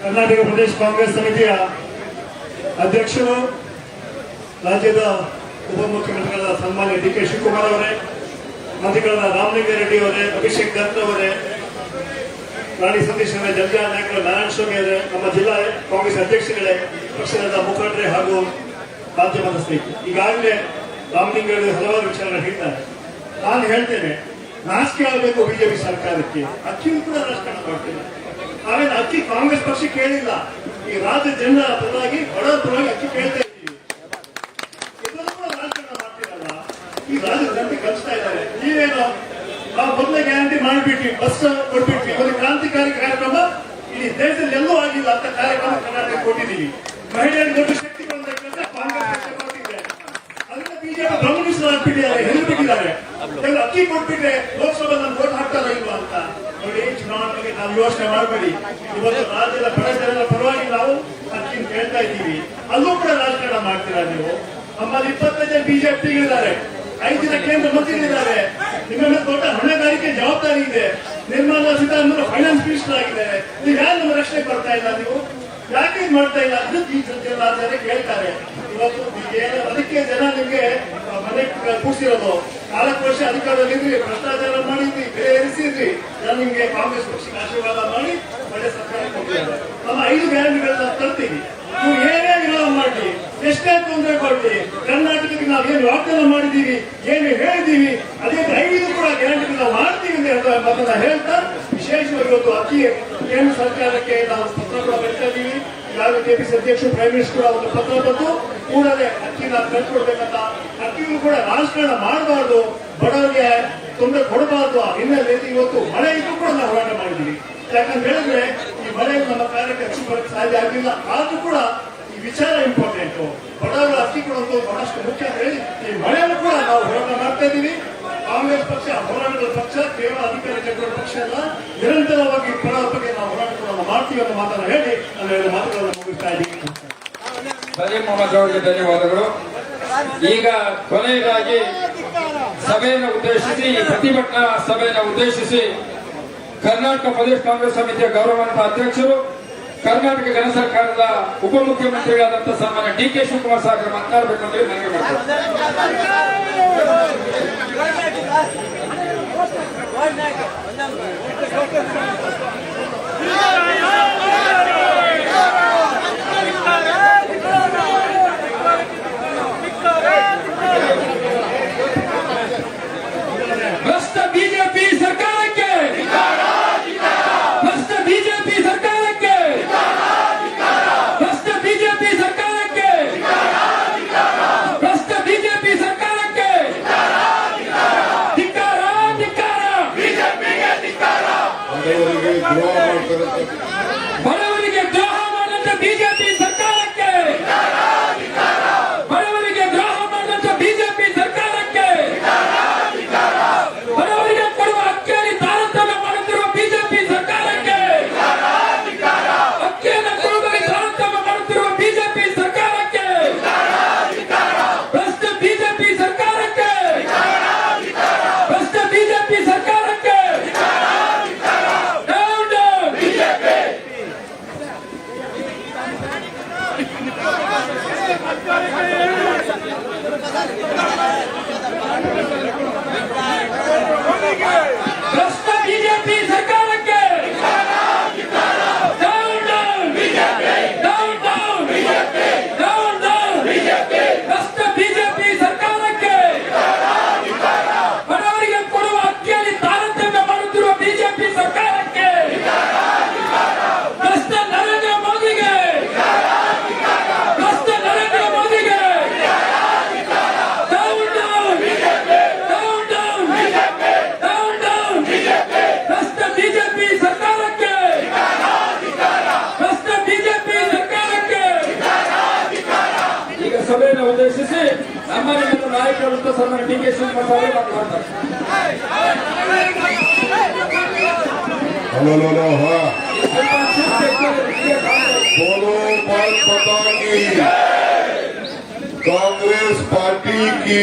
ಕರ್ನಾಟಕ ಪ್ರದೇಶ ಕಾಂಗ್ರೆಸ್ ಸಮಿತಿಯ ಅಧ್ಯಕ್ಷರು, ರಾಜ್ಯದ ಉಪಮುಖ್ಯಮಂತ್ರಿಗಳಾದ ಸನ್ಮಾನ್ಯ ಡಿ ಕೆ ಶಿವಕುಮಾರ್ ಅವರೇ, ಮಂತ್ರಿಗಳಾದ ರಾಮಲಿಂಗಾರೆಡ್ಡಿ ಅವರೇ, ಅಭಿಷೇಕ್ ದತ್ ಅವರೇ, ರಾಣಿ ಸತೀಶ್ ಅವರೇ, ಜಂಜಾ ನಾಯಕರು, ನಾರಾಯಣ ಸ್ವಾಮಿ ಅವರೇ, ನಮ್ಮ ಜಿಲ್ಲಾ ಕಾಂಗ್ರೆಸ್ ಅಧ್ಯಕ್ಷಗಳೇ, ಪಕ್ಷದ ಮುಖಂಡರೇ ಹಾಗೂ ಮಾಧ್ಯಮದ ಸ್ನೇಹಿತರು, ಈಗಾಗಲೇ ರಾಮಲಿಂಗಾರೆಡ್ಡಿ ಹಲವಾರು ವಿಚಾರಗಳು ಹೇಳ್ತಾರೆ. ನಾನು ಹೇಳ್ತೇನೆ, ನಾಚಿಕೆ ಆಗಬೇಕು ಬಿಜೆಪಿ ಸರ್ಕಾರಕ್ಕೆ. ಅಕ್ಕಿಯೂ ಕೂಡ ರಾಜಕಾರಣ ಮಾಡ್ತೇನೆ. ನಾವೇನು ಅಕ್ಕಿ ಕಾಂಗ್ರೆಸ್ ಪಕ್ಷ ಕೇಳಿಲ್ಲ. ಈ ರಾಜ್ಯ ಜನರ ಪರವಾಗಿ, ಬಡವರ ಪರವಾಗಿ ಅಕ್ಕಿ ಕೇಳ್ತಾ ಇದ್ದೀವಿ. ಇದನ್ನು ಕೂಡ ರಾಜಕಾರಣ ಮಾಡ್ತೀರಲ್ಲ, ಈ ರಾಜ್ಯದ ಜನತೆ ಕಲಿಸ್ತಾ ಇದ್ದಾರೆ. ನೀವೇನು ನಾವು ಮೊದಲೇ ಗ್ಯಾರಂಟಿ ಮಾಡಿಬಿಟ್ವಿ, ಬಸ್ ಕೊಟ್ಬಿಟ್ವಿ, ಒಂದು ಕ್ರಾಂತಿಕಾರಿ ಕಾರ್ಯಕ್ರಮ ಇಡೀ ದೇಶದಲ್ಲಿ ಎಲ್ಲೂ ಆಗಿಲ್ಲ ಅಂತ ಕಾರ್ಯಕ್ರಮ ಕರ್ನಾಟಕ ಕೊಟ್ಟಿದ್ದೀವಿ. ಮಹಿಳೆಯರಿಗೆ ದೊಡ್ಡ ಶಕ್ತಿ ಬಂದ ಕಾಂಗ್ರೆಸ್ ಕೊಟ್ಟಿದೆ. ಅದನ್ನ ಬಿಜೆಪಿ ಗಮನಿಸಲಾಗ್ಬಿಟ್ಟಿದ್ದಾರೆ, ಹೆದರ್ಬಿಟ್ಟಿದ್ದಾರೆ. ಅಕ್ಕಿ ಕೊಟ್ಬಿಟ್ರೆ ಲೋಕಸಭೆ ನಮ್ಗೆ ವೋಟ್ ಹಾಕ್ತಾರ ಇಲ್ವಾ ಅಂತ ನೋಡಿ. ಚುನಾವಣೆಗೆ ನಾವು ಯೋಚನೆ ಮಾಡಬೇಡಿ. ಇವತ್ತು ರಾಜ್ಯದ ಬಡ ಜನರ ಪರವಾಗಿ ನಾವು ಅಕ್ಕಿ ಕೇಳ್ತಾ ಇದ್ದೀವಿ. ಅಲ್ಲೂ ಕೂಡ ರಾಜಕಾರಣ ಮಾಡ್ತೀರಾ ನೀವು. ನಮ್ಮಲ್ಲಿ 25 ಜನ ಬಿಜೆಪಿಗಿದ್ದಾರೆ, 5 ಜನ ಕೇಂದ್ರ ಮಂತ್ರಿಗಳಿದ್ದಾರೆ. ನಿಮ್ಮ ಮೇಲೆ ದೊಡ್ಡ ಹೊಣೆಗಾರಿಕೆ ಜವಾಬ್ದಾರಿ ಇದೆ. ನಿರ್ಮಲಾ ಸೀತಾರಾಮನ್ ಫೈನಾನ್ಸ್ ಮಿನಿಸ್ಟರ್ ಆಗಿದ್ದಾರೆ. ನೀವು ಯಾರು ನಮ್ಮ ರಕ್ಷಣೆ ಬರ್ತಾ ಇಲ್ಲ? ನೀವು ಯಾಕೆ ಇದು ಮಾಡ್ತಾ ಇಲ್ಲ? ಅದಕ್ಕೆ ಈ ಜನ ಕೇಳ್ತಾರೆ. ಇವತ್ತು ಅದಕ್ಕೆ ಜನ ನಿಮ್ಗೆ ಮನೆ ಕೂಡಿಸಿರೋದು. 4 ವರ್ಷ ಅಧಿಕಾರದಲ್ಲಿದ್ರಿ, ಭ್ರಷ್ಟಾಚಾರ ಮಾಡಿದ್ರಿ, ಬೆಲೆ ಏರಿಸಿದ್ರಿ. ನಾನು ನಿಮ್ಗೆ ಕಾಂಗ್ರೆಸ್ ಪಕ್ಷಕ್ಕೆ ಆಶೀರ್ವಾದ ಮಾಡಿ ಒಳ್ಳೆ ಸರ್ಕಾರ ಕೊಟ್ಟಿದ್ದಾರೆ. ನಮ್ಮ 5 ಗ್ಯಾರಂಟಿಗಳನ್ನ ತರ್ತೀವಿ. ನೀವು ಏನೇ ವಿರೋಧ ಮಾಡಿ, ಎಷ್ಟೇ ತೊಂದರೆ ಕೊಡ್ಲಿ, ಕರ್ನಾಟಕಕ್ಕೆ ನಾವು ಏನು ವಾಗ್ದಾನ ಮಾಡಿದ್ದೀವಿ, ಏನು ಹೇಳಿದ್ದೀವಿ, ಅದೇ 5 ಕೂಡ ಗ್ಯಾರಂಟಿ ನಾವು ಮಾಡ್ತೀವಿ ಅಂತ ಹೇಳುವ ಮಾತನ್ನ ಹೇಳ್ತಾ, ವಿಶೇಷವಾಗಿ ಇವತ್ತು ಅಕ್ಕಿ ಕೇಂದ್ರ ಸರ್ಕಾರಕ್ಕೆ ನಾವು ಪತ್ರ ಕೂಡ ಬರೀತಾ ಇದ್ದೀವಿ. ಈಗಾಗಲೇ ಕೆಪಿಸಿ ಅಧ್ಯಕ್ಷರು, ಪ್ರೈಮ್ ಮಿನಿಸ್ಟರ್ ಒಂದು ಪತ್ರ ಬಂದು ಕೂಡಲೇ ಅಕ್ಕಿನ ಕಳ್ಕೊಡ್ಬೇಕಂತ. ಅಕ್ಕಿಗೂ ಕೂಡ ರಾಜಕಾರಣ ಮಾಡಬಾರ್ದು, ಬಡವರಿಗೆ ತೊಂದರೆ ಕೊಡಬಾರ್ದು ಹಿನ್ನೆಲೆಯಲ್ಲಿ ಇವತ್ತು ಮಳೆ ಇದ್ದು ಕೂಡ ನಾವು ಹೋರಾಟ ಮಾಡಿದ್ದೀವಿ. ಯಾಕಂತ ಹೇಳಿದ್ರೆ ಈ ಮಳೆ ನಮ್ಮ ಕಾರ್ಯಕ್ಕೆ ಅಕ್ಕಿ ಬರಕ್ಕೆ ಸಾಧ್ಯ ಆಗಿಲ್ಲ. ಆದ್ರೂ ಕೂಡ ಈ ವಿಚಾರ ಇಂಪಾರ್ಟೆಂಟ್. ಬಡವರ ಅಕ್ಕಿ ಕೊಡೋದು ಬಹಳಷ್ಟು ಮುಖ್ಯ ಅಂತ ಹೇಳಿ ಈ ಮಳೆಯನ್ನು ಕೂಡ ನಾವು ಹೋರಾಟ ಮಾಡ್ತಾ ಇದ್ದೀವಿ. ಕಾಂಗ್ರೆಸ್ ಪಕ್ಷ ಹೋರಾಟದ ಪಕ್ಷ, ಕೇವಲ ಅಧಿಕಾರಕ್ಕೆ ಪಕ್ಷ ಅಲ್ಲ, ನಿರಂತರವಾಗಿ ಬಡವರ ಬಗ್ಗೆ ನಾವು ಹೋರಾಟಗಳನ್ನು ಮಾಡ್ತೀವಿ ಅನ್ನೋ ಮಾತನ್ನು ಹೇಳಿ ನಾನು ಮಾತುಗಳನ್ನು ಮುಗಿಸ್ತಾ ಇದ್ದೀನಿ. ಸಲೀಂ ಅಹಮದ್ ಅವರಿಗೆ ಧನ್ಯವಾದಗಳು. ಈಗ ಕೊನೆಯದಾಗಿ ಸಭೆಯನ್ನು ಉದ್ದೇಶಿಸಿ, ಪ್ರತಿಭಟನಾ ಸಭೆಯನ್ನು ಉದ್ದೇಶಿಸಿ ಕರ್ನಾಟಕ ಪ್ರದೇಶ ಕಾಂಗ್ರೆಸ್ ಸಮಿತಿಯ ಗೌರವಾನ್ವಿತ ಅಧ್ಯಕ್ಷರು, ಕರ್ನಾಟಕ ಜನ ಸರ್ಕಾರದ ಉಪಮುಖ್ಯಮಂತ್ರಿಗಳಾದಂತಹ ಸನ್ಮಾನ್ಯ ಡಿ ಕೆ ಶಿವಕುಮಾರ್ ಸಾಹೇಬರು ಮಾತನಾಡಬೇಕು ಅಂತ ಮನವಿ ಮಾಡ್ತಾರೆ. ಭ್ರಷ್ಟ ಬಿಜೆಪಿ ಸರ್ಕಾರಕ್ಕೆ, ಭ್ರಷ್ಟ ಬಿಜೆಪಿ ಸರ್ಕಾರಕ್ಕೆ, ಭ್ರಷ್ಟ ಬಿಜೆಪಿ ಸರ್ಕಾರಕ್ಕೆ, ಭ್ರಷ್ಟ ಬಿಜೆಪಿ ಸರ್ಕಾರಕ್ಕೆ ಧಿಕ್ಕಾರ, ಧಿಕ್ಕಾರ, ಬಿಜೆಪಿಗೆ ಧಿಕ್ಕಾರ. ಬಡವರಿಗೆ ದ್ರೋಹ ಮಾಡಿದಂತ ಬಿಜೆಪಿ ಸರ್ಕಾರಕ್ಕೆ, ಬಡವರಿಗೆ ದ್ರೋಹ ಮಾಡಿದಂತ ಬಿಜೆಪಿ ಸರ್ಕಾರಕ್ಕೆ, ಬಡವರಿಗೆ ಕೊಡುವ ಅಕ್ಕಿಯಲ್ಲಿ ತಾರತಮ್ಯ ಮಾಡುತ್ತಿರುವ ಬಿಜೆಪಿ ಸರ್ಕಾರಕ್ಕೆ, ಅಕ್ಕಿಯನ್ನು ಕೊಡುವಲ್ಲಿ ತಾರತಮ್ಯ ಮಾಡುತ್ತಿರುವ ಬಿಜೆಪಿ ಸರ್ಕಾರಕ್ಕೆ, ಭ್ರಷ್ಟ ಬಿಜೆಪಿ ಸರ್ಕಾರಕ್ಕೆ, ಭ್ರಷ್ಟ ಬಿಜೆಪಿ ಸರ್ಕಾರಕ್ಕೆ, ಡೌನ್ ಡೌನ್ ಬಿಜೆಪಿ. ಅಂತ ಸನ್ಮಾನ್ಯ ಡಿ ಕೆ ಶಿವಕುಮಾರ್ ಸಾಹೇಬರು ಮಾತನಾಡ್ತಾರೆ. हेलो हाँ बोलो भारत माता की, कांग्रेस पार्टी की।